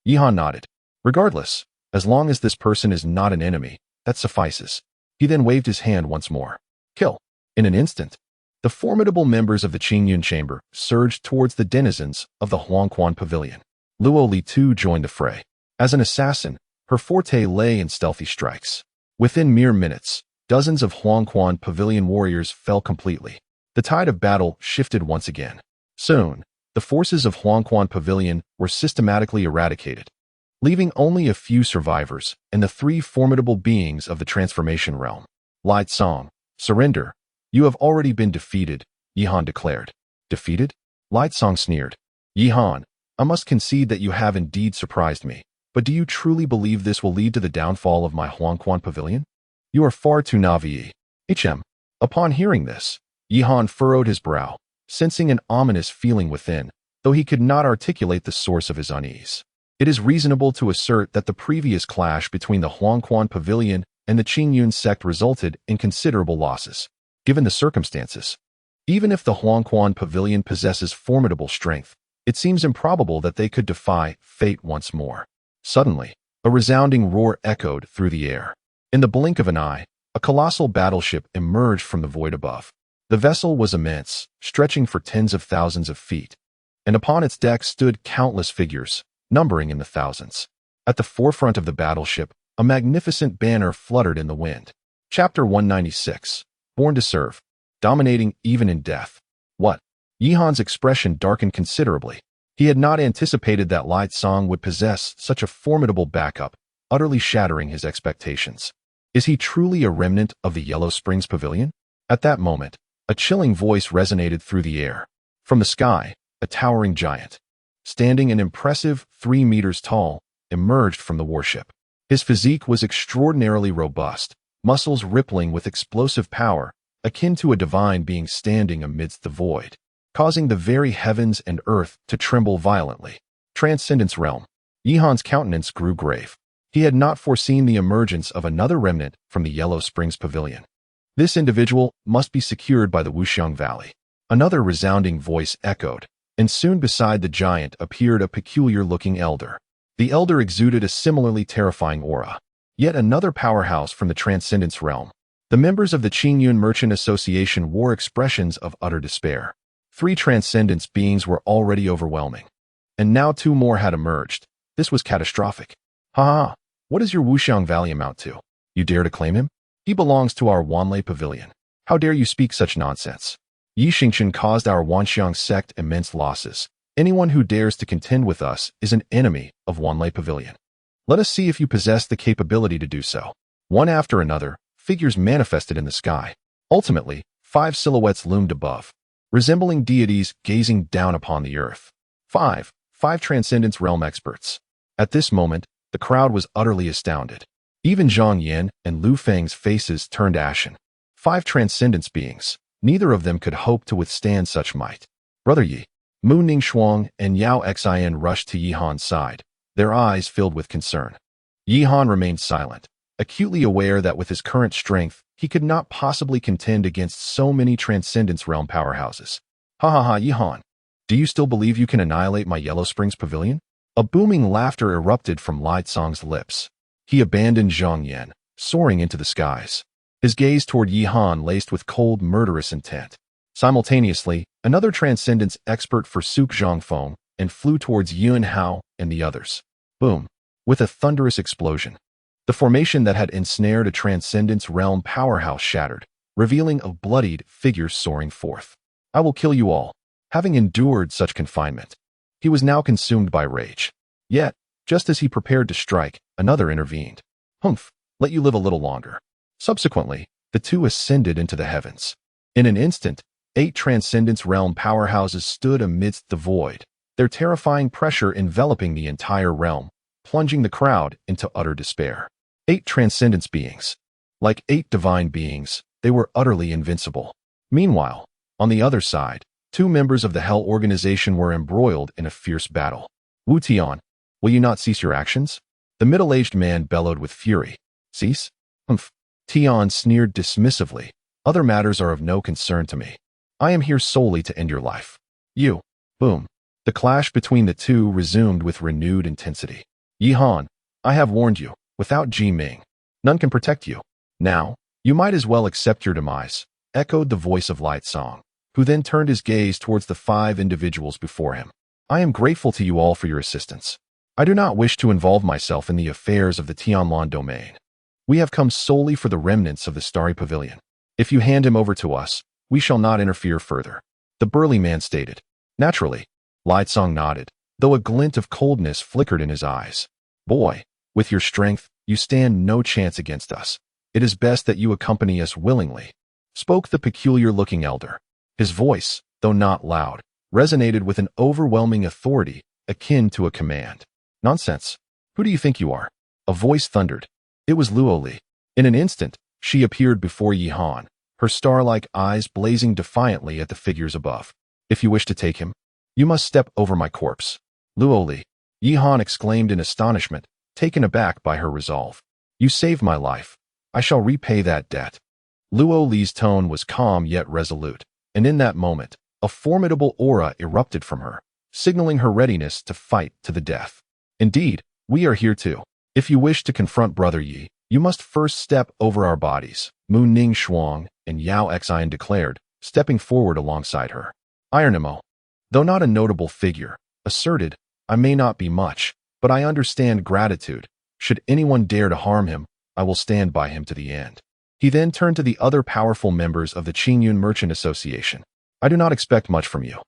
Yihan nodded. Regardless, as long as this person is not an enemy, that suffices. He then waved his hand once more. Kill. In an instant, the formidable members of the Qingyun chamber surged towards the denizens of the Huangquan Pavilion. Luo Li too joined the fray. As an assassin, her forte lay in stealthy strikes. Within mere minutes, dozens of Huangquan Pavilion warriors fell completely. The tide of battle shifted once again. Soon, the forces of Huangquan Pavilion were systematically eradicated, leaving only a few survivors and the three formidable beings of the transformation realm. Light Song, surrender. You have already been defeated, Yihan declared. Defeated? Light Song sneered. Yihan, I must concede that you have indeed surprised me, but do you truly believe this will lead to the downfall of my Huangquan Pavilion? You are far too naive. Upon hearing this, Yihan furrowed his brow, sensing an ominous feeling within, though he could not articulate the source of his unease. It is reasonable to assert that the previous clash between the Huangquan Pavilion and the Qingyun sect resulted in considerable losses. Given the circumstances, even if the Huangquan Pavilion possesses formidable strength, it seems improbable that they could defy fate once more. Suddenly, a resounding roar echoed through the air. In the blink of an eye, a colossal battleship emerged from the void above. The vessel was immense, stretching for tens of thousands of feet, and upon its deck stood countless figures, numbering in the thousands. At the forefront of the battleship, a magnificent banner fluttered in the wind. Chapter 196. Born to serve, dominating even in death. What? Yihan's expression darkened considerably. He had not anticipated that Light Song would possess such a formidable backup, utterly shattering his expectations. Is he truly a remnant of the Yellow Springs Pavilion? At that moment, a chilling voice resonated through the air. From the sky, a towering giant, standing an impressive 3 meters tall, emerged from the warship. His physique was extraordinarily robust, muscles rippling with explosive power, akin to a divine being standing amidst the void, causing the very heavens and earth to tremble violently. Transcendence realm. Yihan's countenance grew grave. He had not foreseen the emergence of another remnant from the Yellow Springs Pavilion. This individual must be secured by the Wuxiang Valley. Another resounding voice echoed, and soon beside the giant appeared a peculiar-looking elder. The elder exuded a similarly terrifying aura. Yet another powerhouse from the Transcendence realm. The members of the Qingyun Merchant Association wore expressions of utter despair. 3 Transcendence beings were already overwhelming, and now 2 more had emerged. This was catastrophic. Ha ha! What does your Wuxiang Valley amount to? You dare to claim him? He belongs to our Wanlei Pavilion. How dare you speak such nonsense? Yi Xingchen caused our Wanxiang sect immense losses. Anyone who dares to contend with us is an enemy of Wanlei Pavilion. Let us see if you possess the capability to do so. One after another, figures manifested in the sky. Ultimately, 5 silhouettes loomed above, resembling deities gazing down upon the earth. Five Transcendence Realm experts. At this moment, the crowd was utterly astounded. Even Zhang Yan and Lu Feng's faces turned ashen. 5 Transcendence beings. Neither of them could hope to withstand such might. Brother Yi, Mu Ningxuang and Yao Xin rushed to Yi Han's side, their eyes filled with concern. Yi Han remained silent, acutely aware that with his current strength, he could not possibly contend against so many Transcendence Realm powerhouses. Ha ha ha, Yi Han. Do you still believe you can annihilate my Yellow Springs Pavilion? A booming laughter erupted from Lai Tsong's lips. He abandoned Zhang Yan, soaring into the skies, his gaze toward Yi Han laced with cold, murderous intent. Simultaneously, another Transcendence expert forsook Zhangfeng and flew towards Yuan Hao and the others. Boom! With a thunderous explosion, the formation that had ensnared a Transcendence Realm powerhouse shattered, revealing a bloodied figure soaring forth. I will kill you all. Having endured such confinement, he was now consumed by rage. Yet, just as he prepared to strike, another intervened. Humph, let you live a little longer. Subsequently, the two ascended into the heavens. In an instant, 8 Transcendence Realm powerhouses stood amidst the void, their terrifying pressure enveloping the entire realm, plunging the crowd into utter despair. 8 Transcendence beings. Like 8 divine beings, they were utterly invincible. Meanwhile, on the other side, 2 members of the Hell Organization were embroiled in a fierce battle. Wu Tian, will you not cease your actions? The middle-aged man bellowed with fury. Cease? Humph. Tian sneered dismissively. Other matters are of no concern to me. I am here solely to end your life. You. Boom. The clash between the two resumed with renewed intensity. Yi Han, I have warned you. Without Ji Ming, none can protect you. Now, you might as well accept your demise, echoed the voice of Light Song, who then turned his gaze towards the 5 individuals before him. I am grateful to you all for your assistance. I do not wish to involve myself in the affairs of the Tianlan domain. We have come solely for the remnants of the Starry Pavilion. If you hand him over to us, we shall not interfere further. The burly man stated. Naturally, Light Song nodded, though a glint of coldness flickered in his eyes. Boy, with your strength, you stand no chance against us. It is best that you accompany us willingly, spoke the peculiar-looking elder. His voice, though not loud, resonated with an overwhelming authority akin to a command. Nonsense. Who do you think you are? A voice thundered. It was Luo Li. In an instant, she appeared before Yi Han, her star-like eyes blazing defiantly at the figures above. If you wish to take him, you must step over my corpse. Luo Li. Yi Han exclaimed in astonishment, taken aback by her resolve. You saved my life. I shall repay that debt. Luo Li's tone was calm yet resolute, and in that moment, a formidable aura erupted from her, signaling her readiness to fight to the death. Indeed, we are here too. If you wish to confront Brother Yi, you must first step over our bodies, Mu Ningxuang and Yao Xin declared, stepping forward alongside her. Ironimo, though not a notable figure, asserted, I may not be much, but I understand gratitude. Should anyone dare to harm him, I will stand by him to the end. He then turned to the other powerful members of the Qingyun Merchant Association. I do not expect much from you,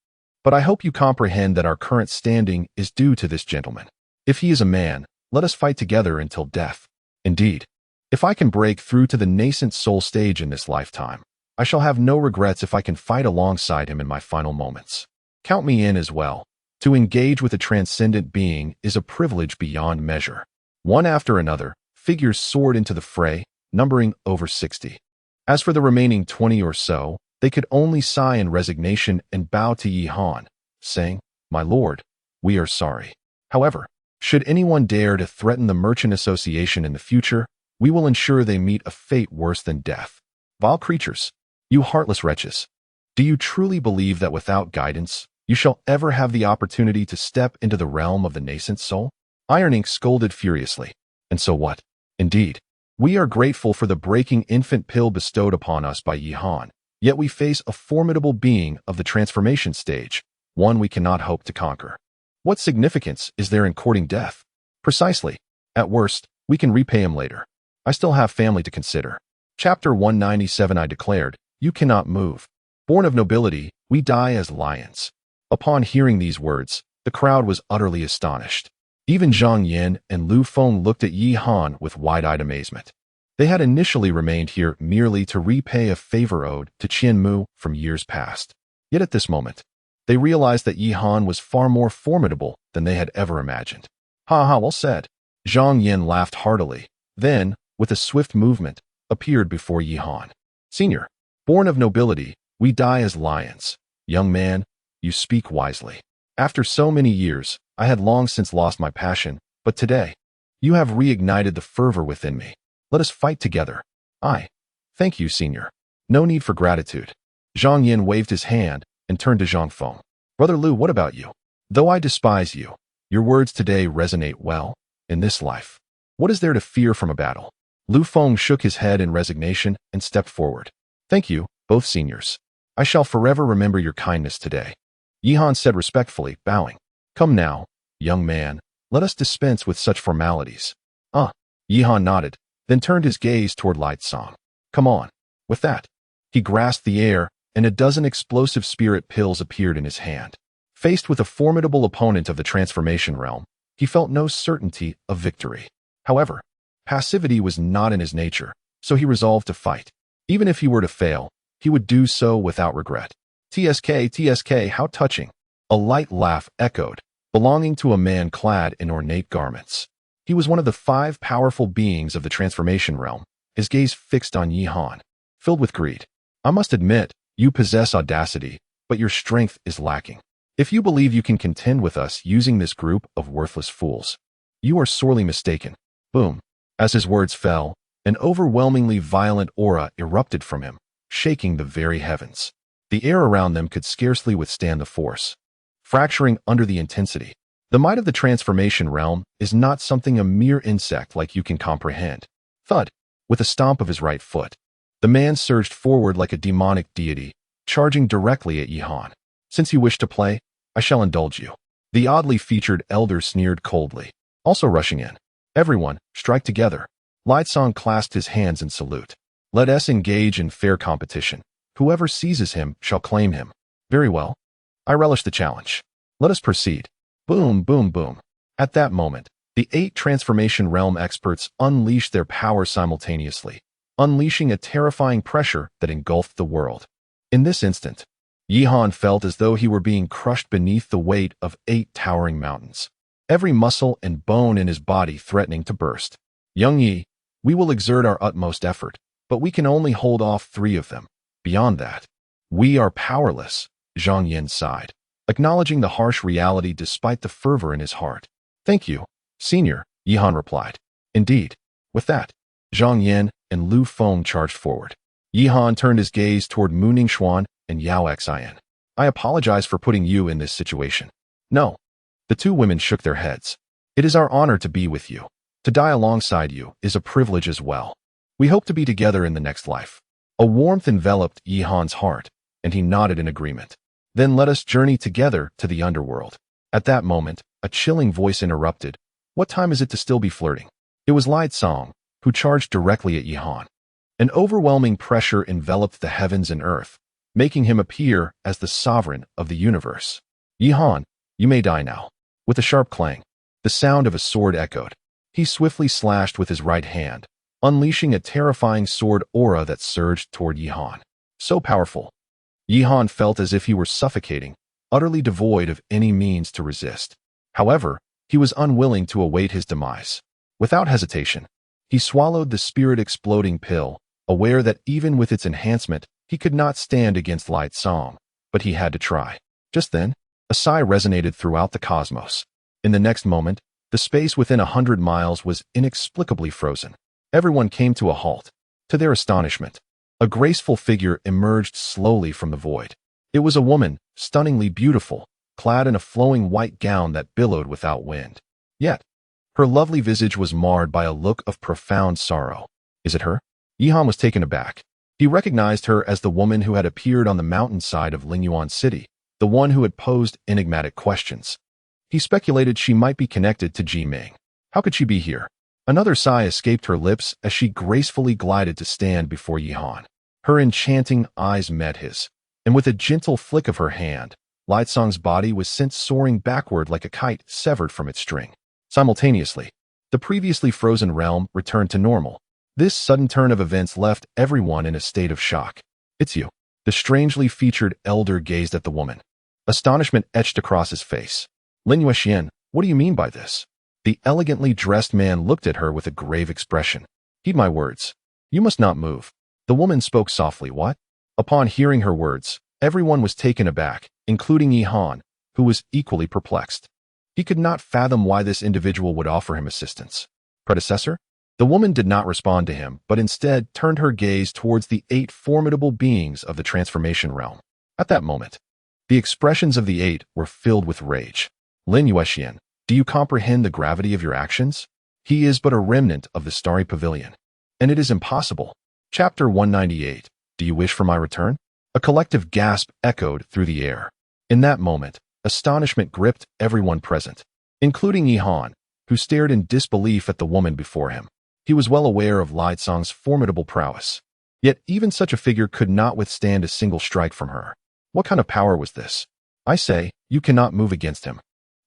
but I hope you comprehend that our current standing is due to this gentleman. If he is a man, let us fight together until death. Indeed, if I can break through to the nascent soul stage in this lifetime, I shall have no regrets if I can fight alongside him in my final moments. Count me in as well. To engage with a transcendent being is a privilege beyond measure. One after another, figures soared into the fray, numbering over 60. As for the remaining 20 or so, they could only sigh in resignation and bow to Yi Han, saying, My lord, we are sorry. However, should anyone dare to threaten the Merchant Association in the future, we will ensure they meet a fate worse than death. Vile creatures, you heartless wretches, do you truly believe that without guidance, you shall ever have the opportunity to step into the realm of the nascent soul? Iron Ink scolded furiously. And so what? Indeed, we are grateful for the breaking infant pill bestowed upon us by Yi Han, yet we face a formidable being of the transformation stage, one we cannot hope to conquer. What significance is there in courting death? Precisely. At worst, we can repay him later. I still have family to consider. Chapter 197 I declared, you cannot move. Born of nobility, we die as lions. Upon hearing these words, the crowd was utterly astonished. Even Zhang Yan and Lu Feng looked at Yi Han with wide-eyed amazement. They had initially remained here merely to repay a favor owed to Qian Mu from years past. Yet at this moment, they realized that Yi Han was far more formidable than they had ever imagined. Ha ha, well said. Zhang Yin laughed heartily, then, with a swift movement, appeared before Yi Han. Senior, born of nobility, we die as lions. Young man, you speak wisely. After so many years, I had long since lost my passion, but today, you have reignited the fervor within me. Let us fight together. Thank you, senior. No need for gratitude. Zhang Yin waved his hand and turned to Zhang Feng. Brother Lu, what about you? Though I despise you, your words today resonate well in this life. What is there to fear from a battle? Lu Feng shook his head in resignation and stepped forward. Thank you, both seniors. I shall forever remember your kindness today. Yi Han said respectfully, bowing. Come now, young man, let us dispense with such formalities. Yi Han nodded, then turned his gaze toward Light Song. Come on. With that, he grasped the air, and a dozen explosive spirit pills appeared in his hand. Faced with a formidable opponent of the transformation realm, he felt no certainty of victory. However, passivity was not in his nature, so he resolved to fight. Even if he were to fail, he would do so without regret. TSK, how touching. A light laugh echoed, belonging to a man clad in ornate garments. He was one of the 5 powerful beings of the transformation realm, his gaze fixed on Yi Han, filled with greed. I must admit, you possess audacity, but your strength is lacking. If you believe you can contend with us using this group of worthless fools, you are sorely mistaken. Boom. As his words fell, an overwhelmingly violent aura erupted from him, shaking the very heavens. The air around them could scarcely withstand the force, fracturing under the intensity. The might of the transformation realm is not something a mere insect like you can comprehend. Thud. With a stomp of his right foot, the man surged forward like a demonic deity, charging directly at Yi Han. Since you wish to play, I shall indulge you. The oddly featured elder sneered coldly, also rushing in. Everyone, strike together. Lightsong clasped his hands in salute. Let us engage in fair competition. Whoever seizes him shall claim him. Very well. I relish the challenge. Let us proceed. Boom, boom, boom. At that moment, the 8 transformation realm experts unleashed their power simultaneously, unleashing a terrifying pressure that engulfed the world. In this instant, Yi Han felt as though he were being crushed beneath the weight of 8 towering mountains, every muscle and bone in his body threatening to burst. Young Yi, we will exert our utmost effort, but we can only hold off 3 of them. Beyond that, we are powerless, Zhang Yin sighed, acknowledging the harsh reality despite the fervor in his heart. Thank you, senior, Yi Han replied. Indeed. With that, Zhang Yin and Lu Feng charged forward. Yi Han turned his gaze toward Mu Ningxuan and Yao Xian. I apologize for putting you in this situation. No. The 2 women shook their heads. It is our honor to be with you. To die alongside you is a privilege as well. We hope to be together in the next life. A warmth enveloped Yi Han's heart, and he nodded in agreement. Then let us journey together to the underworld. At that moment, a chilling voice interrupted. What time is it to still be flirting? It was Light Song, who charged directly at Yi Han. An overwhelming pressure enveloped the heavens and earth, making him appear as the sovereign of the universe. Yi Han, you may die now. With a sharp clang, the sound of a sword echoed. He swiftly slashed with his right hand, unleashing a terrifying sword aura that surged toward Yi Han. So powerful, Yi Han felt as if he were suffocating, utterly devoid of any means to resist. However, he was unwilling to await his demise. Without hesitation, he swallowed the spirit-exploding pill, aware that even with its enhancement, he could not stand against Light Song, but he had to try. Just then, a sigh resonated throughout the cosmos. In the next moment, the space within 100 miles was inexplicably frozen. Everyone came to a halt. To their astonishment, a graceful figure emerged slowly from the void. It was a woman, stunningly beautiful, clad in a flowing white gown that billowed without wind. Yet, her lovely visage was marred by a look of profound sorrow. Is it her? Yi Han was taken aback. He recognized her as the woman who had appeared on the mountainside of Lingyuan City, the one who had posed enigmatic questions. He speculated she might be connected to Ji Ming. How could she be here? Another sigh escaped her lips as she gracefully glided to stand before Yi Han. Her enchanting eyes met his, and with a gentle flick of her hand, Lightsong's body was sent soaring backward like a kite severed from its string. Simultaneously, the previously frozen realm returned to normal. This sudden turn of events left everyone in a state of shock. "It's you." The strangely featured elder gazed at the woman. Astonishment etched across his face. "Lin Yuexian, what do you mean by this?" The elegantly dressed man looked at her with a grave expression. "Heed my words. You must not move." The woman spoke softly. "What?" Upon hearing her words, everyone was taken aback, including Yi Han, who was equally perplexed. He could not fathom why this individual would offer him assistance. "Predecessor?" The woman did not respond to him, but instead turned her gaze towards the 8 formidable beings of the transformation realm. At that moment, the expressions of the 8 were filled with rage. "Lin Yuexian, do you comprehend the gravity of your actions? He is but a remnant of the starry pavilion, and it is impossible." Chapter 198. Do you wish for my return? A collective gasp echoed through the air. In that moment, astonishment gripped everyone present, including Yi Han, who stared in disbelief at the woman before him. He was well aware of Li Cong's formidable prowess. Yet even such a figure could not withstand a single strike from her. What kind of power was this? "I say, you cannot move against him."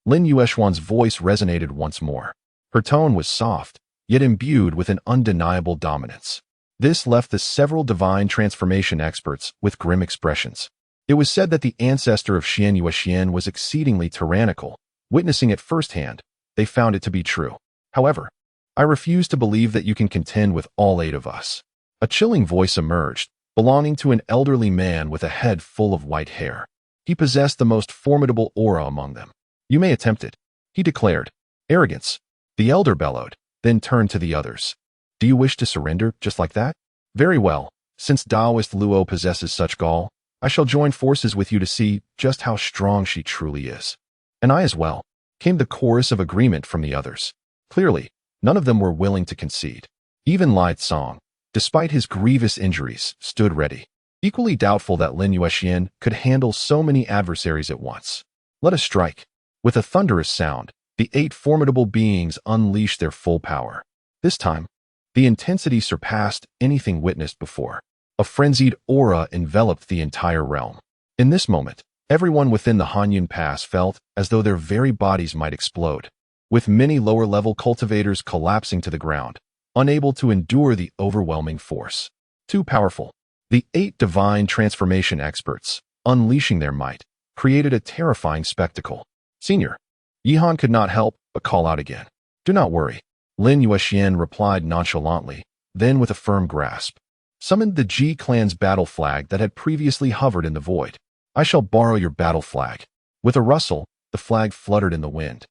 Lin Yuexian's voice resonated once more. Her tone was soft, yet imbued with an undeniable dominance. This left the several divine transformation experts with grim expressions. It was said that the ancestor of Xian Yuexian was exceedingly tyrannical. Witnessing it firsthand, they found it to be true. "However, I refuse to believe that you can contend with all 8 of us." A chilling voice emerged, belonging to an elderly man with a head full of white hair. He possessed the most formidable aura among them. "You may attempt it," he declared. "Arrogance." The elder bellowed, then turned to the others. "Do you wish to surrender just like that? Very well. Since Taoist Luo possesses such gall, I shall join forces with you to see just how strong she truly is." "And I as well," came the chorus of agreement from the others. Clearly, none of them were willing to concede. Even Li Cong, despite his grievous injuries, stood ready, equally doubtful that Lin Yuexian could handle so many adversaries at once. "Let us strike." With a thunderous sound, the 8 formidable beings unleashed their full power. This time, the intensity surpassed anything witnessed before. A frenzied aura enveloped the entire realm. In this moment, everyone within the Hanyun Pass felt as though their very bodies might explode, with many lower-level cultivators collapsing to the ground, unable to endure the overwhelming force. Too powerful. The 8 divine transformation experts, unleashing their might, created a terrifying spectacle. "Senior." Yi Han could not help but call out again. "Do not worry." Lin Yuexian replied nonchalantly, then with a firm grasp, summoned the Ji clan's battle flag that had previously hovered in the void. "I shall borrow your battle flag." With a rustle, the flag fluttered in the wind,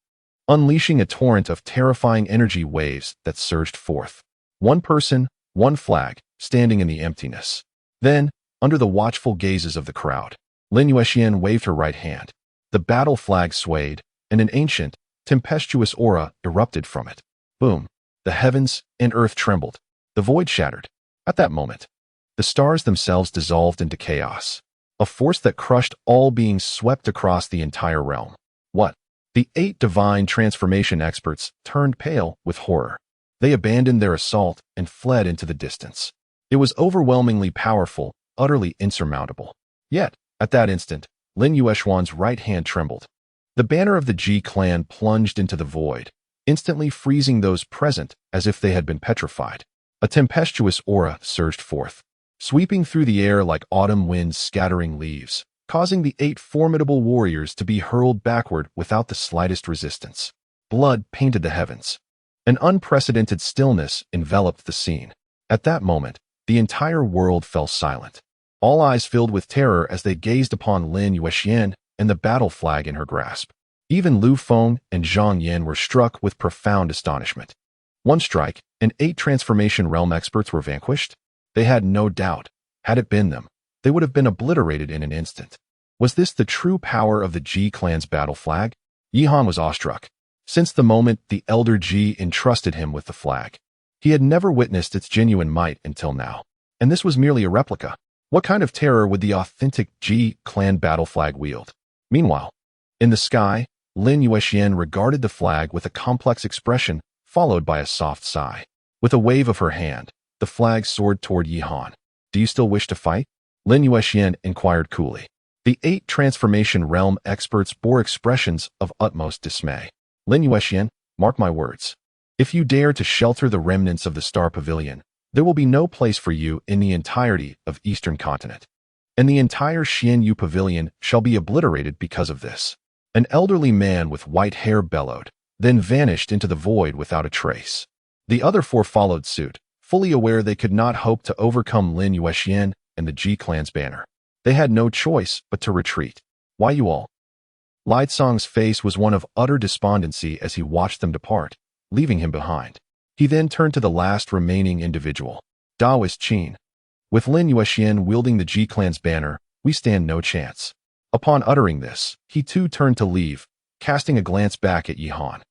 unleashing a torrent of terrifying energy waves that surged forth. One person, one flag, standing in the emptiness. Then, under the watchful gazes of the crowd, Lin Yuexian waved her right hand. The battle flag swayed, and an ancient, tempestuous aura erupted from it. Boom! The heavens and earth trembled. The void shattered. At that moment, the stars themselves dissolved into chaos. A force that crushed all beings swept across the entire realm. What? The 8 divine transformation experts turned pale with horror. They abandoned their assault and fled into the distance. It was overwhelmingly powerful, utterly insurmountable. Yet, at that instant, Lin Yuexian's right hand trembled. The banner of the Ji clan plunged into the void, instantly freezing those present as if they had been petrified. A tempestuous aura surged forth, sweeping through the air like autumn winds scattering leaves, causing the 8 formidable warriors to be hurled backward without the slightest resistance. Blood painted the heavens. An unprecedented stillness enveloped the scene. At that moment, the entire world fell silent. All eyes filled with terror as they gazed upon Lin Yuexian and the battle flag in her grasp. Even Lu Feng and Zhang Yan were struck with profound astonishment. One strike, and 8 transformation realm experts were vanquished? They had no doubt. Had it been them, they would have been obliterated in an instant. Was this the true power of the Ji clan's battle flag? Yi Han was awestruck. Since the moment the elder Ji entrusted him with the flag, he had never witnessed its genuine might until now. And this was merely a replica. What kind of terror would the authentic Ji clan battle flag wield? Meanwhile, in the sky, Lin Yuexian regarded the flag with a complex expression, followed by a soft sigh. With a wave of her hand, the flag soared toward Yi Han. "Do you still wish to fight?" Lin Yuexian inquired coolly. The 8 transformation realm experts bore expressions of utmost dismay. "Lin Yuexian, mark my words. If you dare to shelter the remnants of the Star Pavilion, There will be no place for you in the entirety of Eastern Continent, and the entire Xianyu Pavilion shall be obliterated because of this." An elderly man with white hair bellowed, then vanished into the void without a trace. The other four followed suit, fully aware they could not hope to overcome Lin Yuexian and the Ji clan's banner. They had no choice but to retreat. "Why you all?" Lightsong's face was one of utter despondency as he watched them depart, leaving him behind. He then turned to the last remaining individual, Daoist Qin. "With Lin Yuexian wielding the Ji clan's banner, we stand no chance." Upon uttering this, he too turned to leave, casting a glance back at Yihan.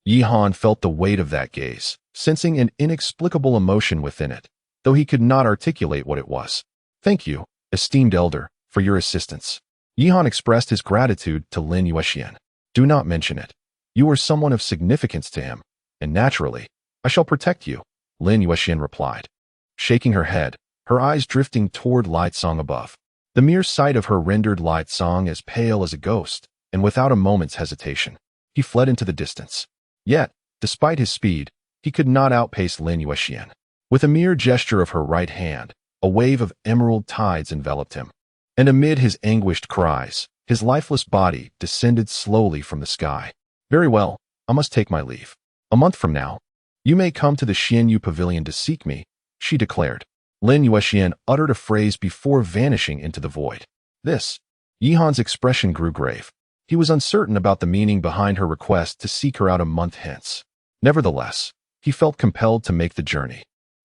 Yihan felt the weight of that gaze, sensing an inexplicable emotion within it, though he could not articulate what it was. "Thank you, esteemed elder, for your assistance." Yihan expressed his gratitude to Lin Yuexian. "Do not mention it. You are someone of significance to him, and naturally, I shall protect you," Lin Yuexian replied, shaking her head, her eyes drifting toward Lightsong above. The mere sight of her rendered Lightsong as pale as a ghost, and without a moment's hesitation, he fled into the distance. Yet, despite his speed, he could not outpace Lin Yuexian. With a mere gesture of her right hand, a wave of emerald tides enveloped him, and amid his anguished cries, his lifeless body descended slowly from the sky. "Very well, I must take my leave. A month from now, you may come to the Xianyu Pavilion to seek me," she declared. Lin Yuexian uttered a phrase before vanishing into the void. Yihan's expression grew grave. He was uncertain about the meaning behind her request to seek her out a month hence. Nevertheless, he felt compelled to make the journey.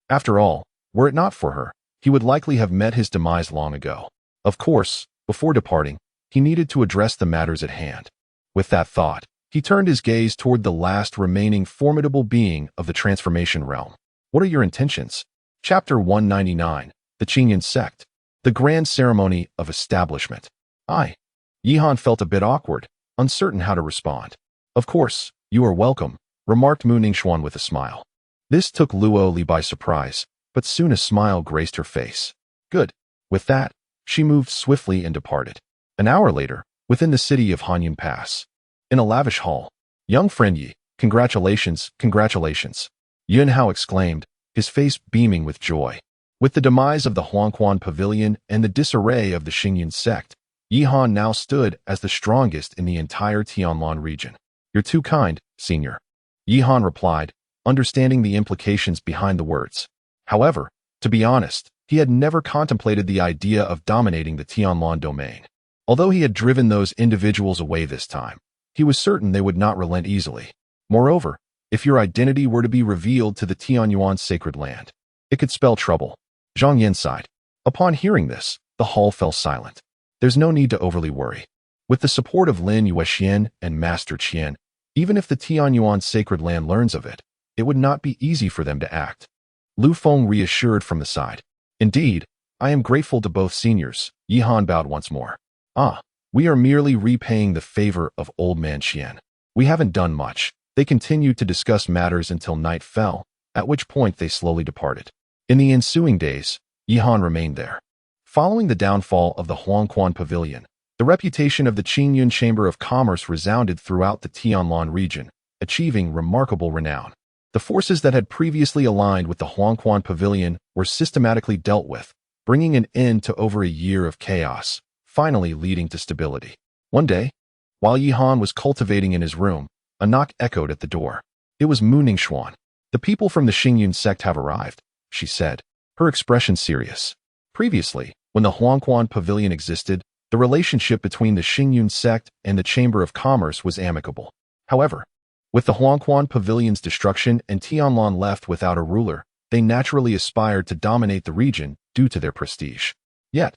After all, were it not for her, he would likely have met his demise long ago. Of course, before departing, he needed to address the matters at hand. With that thought, he turned his gaze toward the last remaining formidable being of the transformation realm. "What are your intentions?" Chapter 199, The Qingyun Sect, The Grand Ceremony of Establishment. Yihan felt a bit awkward, uncertain how to respond. "Of course, you are welcome," remarked Mu Ningxuan with a smile. This took Luo Li by surprise, but soon a smile graced her face. "Good." With that, she moved swiftly and departed. An hour later, within the city of Hanyun Pass, in a lavish hall, "Young friend Yi, congratulations, congratulations," Yun Hao exclaimed, his face beaming with joy. With the demise of the Huangquan Pavilion and the disarray of the Xingyun sect, Yihan now stood as the strongest in the entire Tianlan region. "You're too kind, senior," Yihan replied, understanding the implications behind the words. However, to be honest, he had never contemplated the idea of dominating the Tianlan domain. Although he had driven those individuals away this time, he was certain they would not relent easily. Moreover, if your identity were to be revealed to the Tianyuan sacred land, it could spell trouble. Zhang Yin sighed. Upon hearing this, the hall fell silent. There's no need to overly worry. With the support of Lin Yuexian and Master Qian, even if the Tianyuan sacred land learns of it, it would not be easy for them to act. Lu Feng reassured from the side. "Indeed, I am grateful to both seniors," Yihan bowed once more. We are merely repaying the favor of old man Qian. We haven't done much." They continued to discuss matters until night fell, at which point they slowly departed. In the ensuing days, Yihan remained there. Following the downfall of the Huangquan Pavilion, the reputation of the Qingyun Chamber of Commerce resounded throughout the Tianlan region, achieving remarkable renown. The forces that had previously aligned with the Huangquan Pavilion were systematically dealt with, bringing an end to over a year of chaos, finally leading to stability. One day, while Yihan was cultivating in his room, a knock echoed at the door. It was Mu Ningxuan. "The people from the Xingyun sect have arrived," she said, her expression serious. Previously, when the Huangquan Pavilion existed, the relationship between the Xingyun sect and the Chamber of Commerce was amicable. However, with the Huangquan Pavilion's destruction and Tianlan left without a ruler, they naturally aspired to dominate the region due to their prestige. Yet,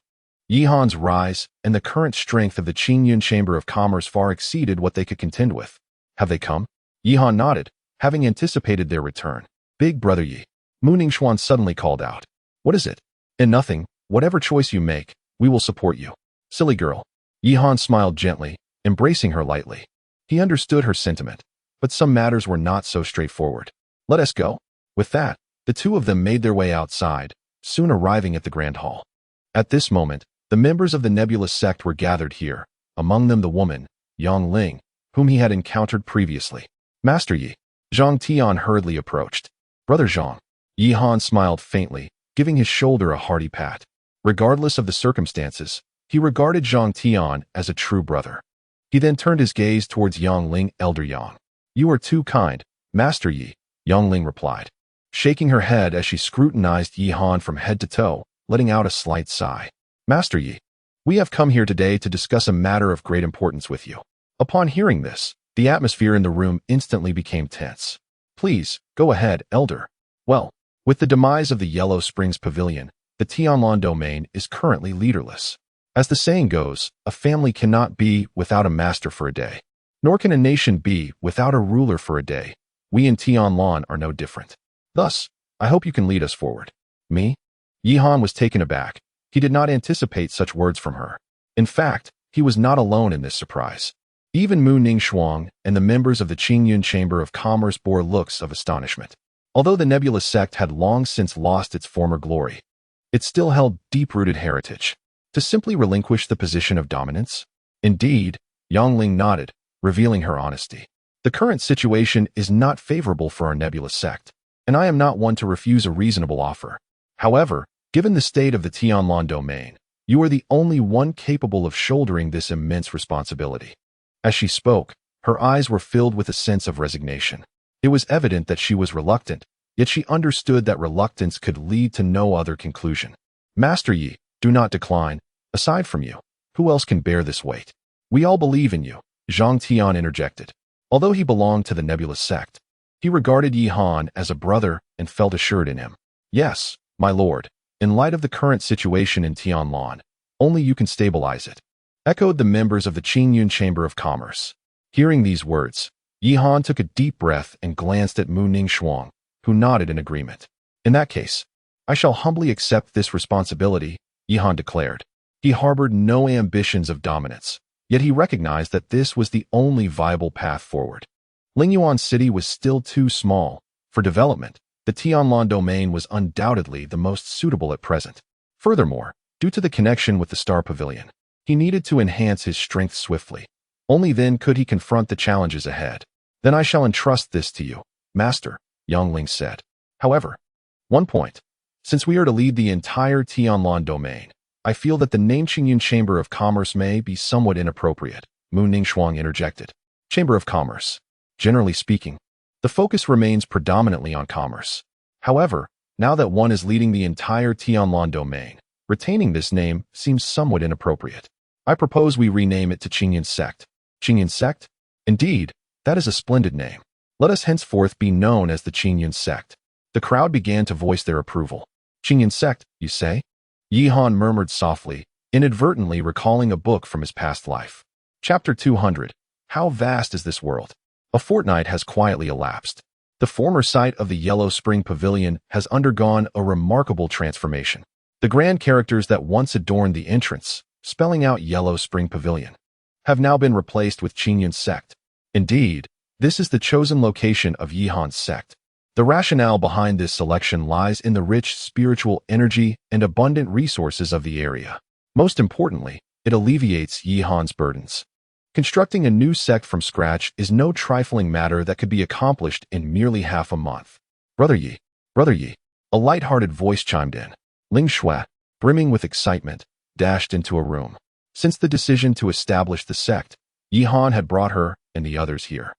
Yihan's rise and the current strength of the Qingyun Chamber of Commerce far exceeded what they could contend with. "Have they come?" Yihan nodded, having anticipated their return. "Big brother Yi," Mu Ningxuan suddenly called out. "What is it?" "And nothing. Whatever choice you make, we will support you." "Silly girl." Yihan smiled gently, embracing her lightly. He understood her sentiment, but some matters were not so straightforward. "Let us go." With that, the two of them made their way outside, soon arriving at the Grand Hall. At this moment, the members of the Nebulous sect were gathered here, among them the woman, Yang Ling, whom he had encountered previously. "Master Yi." Zhang Tian hurriedly approached. "Brother Zhang." Yi Han smiled faintly, giving his shoulder a hearty pat. Regardless of the circumstances, he regarded Zhang Tian as a true brother. He then turned his gaze towards Yang Ling, Elder Yang. "You are too kind, Master Yi," Yang Ling replied, shaking her head as she scrutinized Yi Han from head to toe, letting out a slight sigh. "Master Yi, we have come here today to discuss a matter of great importance with you." Upon hearing this, the atmosphere in the room instantly became tense. "Please, go ahead, Elder." Well, with the demise of the Yellow Springs Pavilion, the Tianlan domain is currently leaderless. As the saying goes, a family cannot be without a master for a day, nor can a nation be without a ruler for a day. We in Tianlan are no different. Thus, I hope you can lead us forward. Me? Yi Han was taken aback. He did not anticipate such words from her. In fact, he was not alone in this surprise. Even Mu Ningxuang and the members of the Qingyun Chamber of Commerce bore looks of astonishment. Although the Nebulous sect had long since lost its former glory, it still held deep-rooted heritage. To simply relinquish the position of dominance? Indeed, Yang Ling nodded, revealing her honesty. The current situation is not favorable for our Nebulous sect, and I am not one to refuse a reasonable offer. However, given the state of the Tianlan domain, you are the only one capable of shouldering this immense responsibility. As she spoke, her eyes were filled with a sense of resignation. It was evident that she was reluctant, yet she understood that reluctance could lead to no other conclusion. Master Yi, do not decline. Aside from you, who else can bear this weight? We all believe in you, Zhang Tian interjected. Although he belonged to the Nebulous sect, he regarded Yi Han as a brother and felt assured in him. Yes, my lord, in light of the current situation in Tianlan, only you can stabilize it, echoed the members of the Qingyun Chamber of Commerce. Hearing these words, Yi Han took a deep breath and glanced at Mu Ningxuang, who nodded in agreement. In that case, I shall humbly accept this responsibility, Yi Han declared. He harbored no ambitions of dominance, yet he recognized that this was the only viable path forward. Lingyuan City was still too small for development. The Tianlan domain was undoubtedly the most suitable at present. Furthermore, due to the connection with the Star Pavilion, he needed to enhance his strength swiftly. Only then could he confront the challenges ahead. Then I shall entrust this to you, Master, Yang Ling said. However, one point. Since we are to lead the entire Tianlan domain, I feel that the name Qingyun Chamber of Commerce may be somewhat inappropriate, Mu Ningxuang interjected. Chamber of Commerce. Generally speaking, the focus remains predominantly on commerce. However, now that one is leading the entire Tianlan domain, retaining this name seems somewhat inappropriate. I propose we rename it to Qingyun Sect. Qingyun Sect? Indeed, that is a splendid name. Let us henceforth be known as the Qingyun Sect. The crowd began to voice their approval. Qingyun Sect, you say? Yi Han murmured softly, inadvertently recalling a book from his past life. Chapter 200. How vast is this world? A fortnight has quietly elapsed. The former site of the Yellow Spring Pavilion has undergone a remarkable transformation. The grand characters that once adorned the entrance, spelling out Yellow Spring Pavilion, have now been replaced with Qingyun Sect. Indeed, this is the chosen location of Yi Han's sect. The rationale behind this selection lies in the rich spiritual energy and abundant resources of the area. Most importantly, it alleviates Yi Han's burdens. Constructing a new sect from scratch is no trifling matter that could be accomplished in merely half a month. Brother Yi, a light-hearted voice chimed in. Ling Shui, brimming with excitement, dashed into a room. Since the decision to establish the sect, Yi Han had brought her and the others here,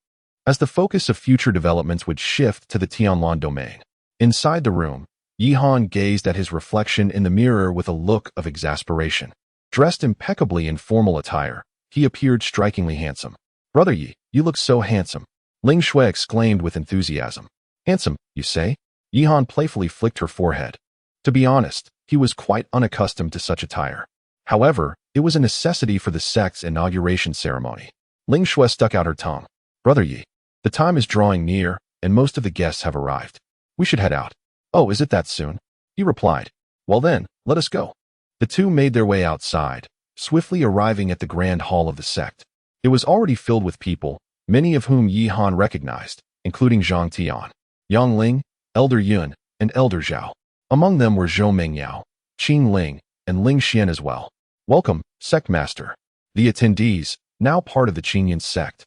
as the focus of future developments would shift to the Tianlan domain. Inside the room, Yi Han gazed at his reflection in the mirror with a look of exasperation. Dressed impeccably in formal attire, he appeared strikingly handsome. Brother Yi, you look so handsome, Ling Shui exclaimed with enthusiasm. Handsome, you say? Yi Han playfully flicked her forehead. To be honest, he was quite unaccustomed to such attire. However, it was a necessity for the sect's inauguration ceremony. Ling Shui stuck out her tongue. Brother Yi, the time is drawing near, and most of the guests have arrived. We should head out. Oh, is it that soon? He replied. Well then, let us go. The two made their way outside, swiftly arriving at the grand hall of the sect. It was already filled with people, many of whom Yi Han recognized, including Zhang Tian, Yang Ling, Elder Yun, and Elder Zhao. Among them were Zhou Mengyao, Qing Ling, and Ling Xian as well. Welcome, Sect Master. The attendees, now part of the Qingyun sect,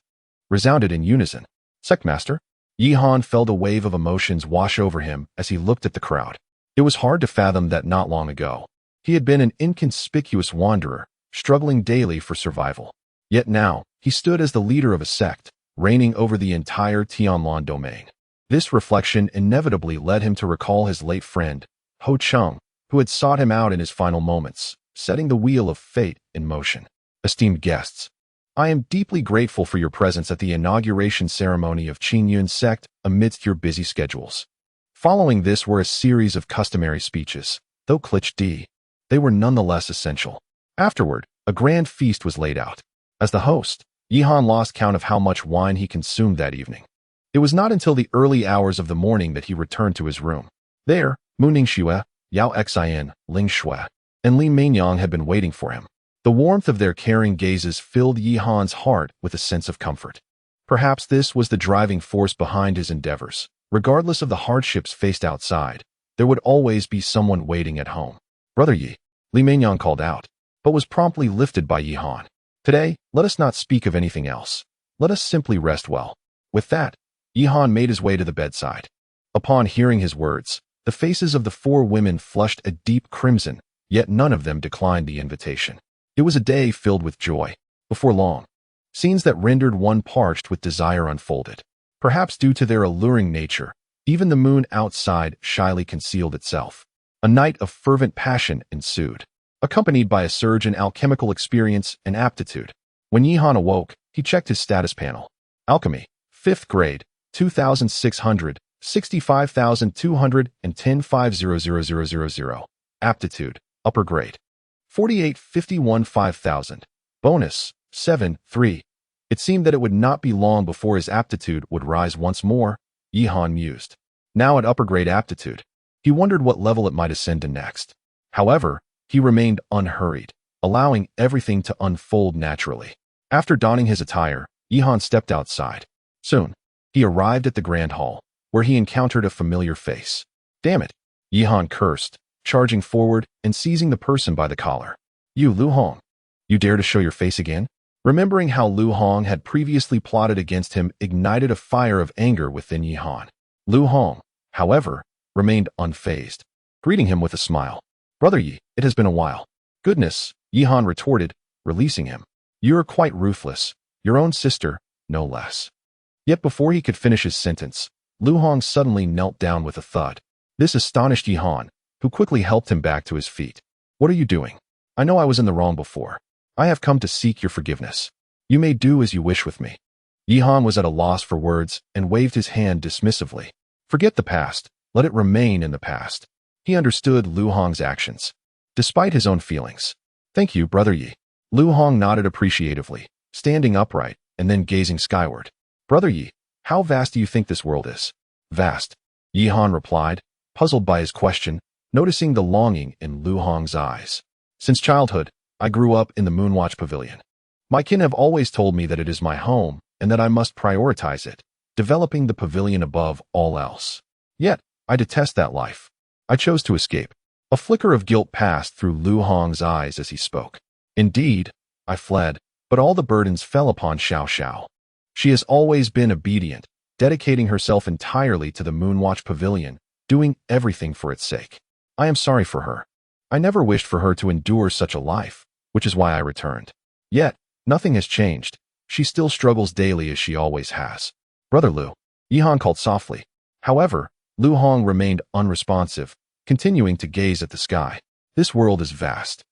resounded in unison. Sect Master? Yihan felt a wave of emotions wash over him as he looked at the crowd. It was hard to fathom that not long ago, he had been an inconspicuous wanderer, struggling daily for survival. Yet now, he stood as the leader of a sect, reigning over the entire Tianlan domain. This reflection inevitably led him to recall his late friend, Ho Chung, who had sought him out in his final moments, setting the wheel of fate in motion. Esteemed guests, I am deeply grateful for your presence at the inauguration ceremony of Qingyun's sect amidst your busy schedules. Following this were a series of customary speeches, though cliché, they were nonetheless essential. Afterward, a grand feast was laid out. As the host, Yihan lost count of how much wine he consumed that evening. It was not until the early hours of the morning that he returned to his room. There, Mu Ningxue, Yao Xian, Ling Shui, and Li Mingyang had been waiting for him. The warmth of their caring gazes filled Yihan's heart with a sense of comfort. Perhaps this was the driving force behind his endeavors. Regardless of the hardships faced outside, there would always be someone waiting at home. Brother Yi, Li Mingyang called out, but was promptly lifted by Yihan. Today, let us not speak of anything else. Let us simply rest well. With that, Yihan made his way to the bedside. Upon hearing his words, the faces of the four women flushed a deep crimson, yet none of them declined the invitation. It was a day filled with joy. Before long, scenes that rendered one parched with desire unfolded. Perhaps due to their alluring nature, even the moon outside shyly concealed itself. A night of fervent passion ensued, accompanied by a surge in alchemical experience and aptitude. When Yihan awoke, he checked his status panel. Alchemy, 5th grade, 2,600, 65,210 50000. Aptitude, upper grade, 4851 5000. Bonus, 7, 3. It seemed that it would not be long before his aptitude would rise once more, Yihan mused. Now at upper grade aptitude, he wondered what level it might ascend to next. However, he remained unhurried, allowing everything to unfold naturally. After donning his attire, Yihan stepped outside. Soon, he arrived at the grand hall, where he encountered a familiar face. Damn it, Yihan cursed, charging forward and seizing the person by the collar. You, Lu Hong, you dare to show your face again? Remembering how Lu Hong had previously plotted against him ignited a fire of anger within Yihan. Lu Hong, however, remained unfazed, greeting him with a smile. Brother Yi, it has been a while. Goodness, Yihan retorted, releasing him. You're quite ruthless, your own sister, no less. Yet before he could finish his sentence, Lu Hong suddenly knelt down with a thud. This astonished Yihan, who quickly helped him back to his feet. What are you doing? I know I was in the wrong before. I have come to seek your forgiveness. You may do as you wish with me. Yihan was at a loss for words and waved his hand dismissively. Forget the past. Let it remain in the past. He understood Lu Hong's actions, despite his own feelings. Thank you, Brother Yi. Lu Hong nodded appreciatively, standing upright and then gazing skyward. Brother Yi, how vast do you think this world is? Vast, Yihan replied, puzzled by his question, noticing the longing in Lu Hong's eyes. Since childhood, I grew up in the Moonwatch Pavilion. My kin have always told me that it is my home and that I must prioritize it, developing the pavilion above all else. Yet, I detest that life. I chose to escape. A flicker of guilt passed through Lu Hong's eyes as he spoke. Indeed, I fled, but all the burdens fell upon Xiao Xiao. She has always been obedient, dedicating herself entirely to the Moonwatch Pavilion, doing everything for its sake. I am sorry for her. I never wished for her to endure such a life, which is why I returned. Yet, nothing has changed. She still struggles daily as she always has. Brother Lu, Yihan called softly. However, Lu Hong remained unresponsive, continuing to gaze at the sky. This world is vast.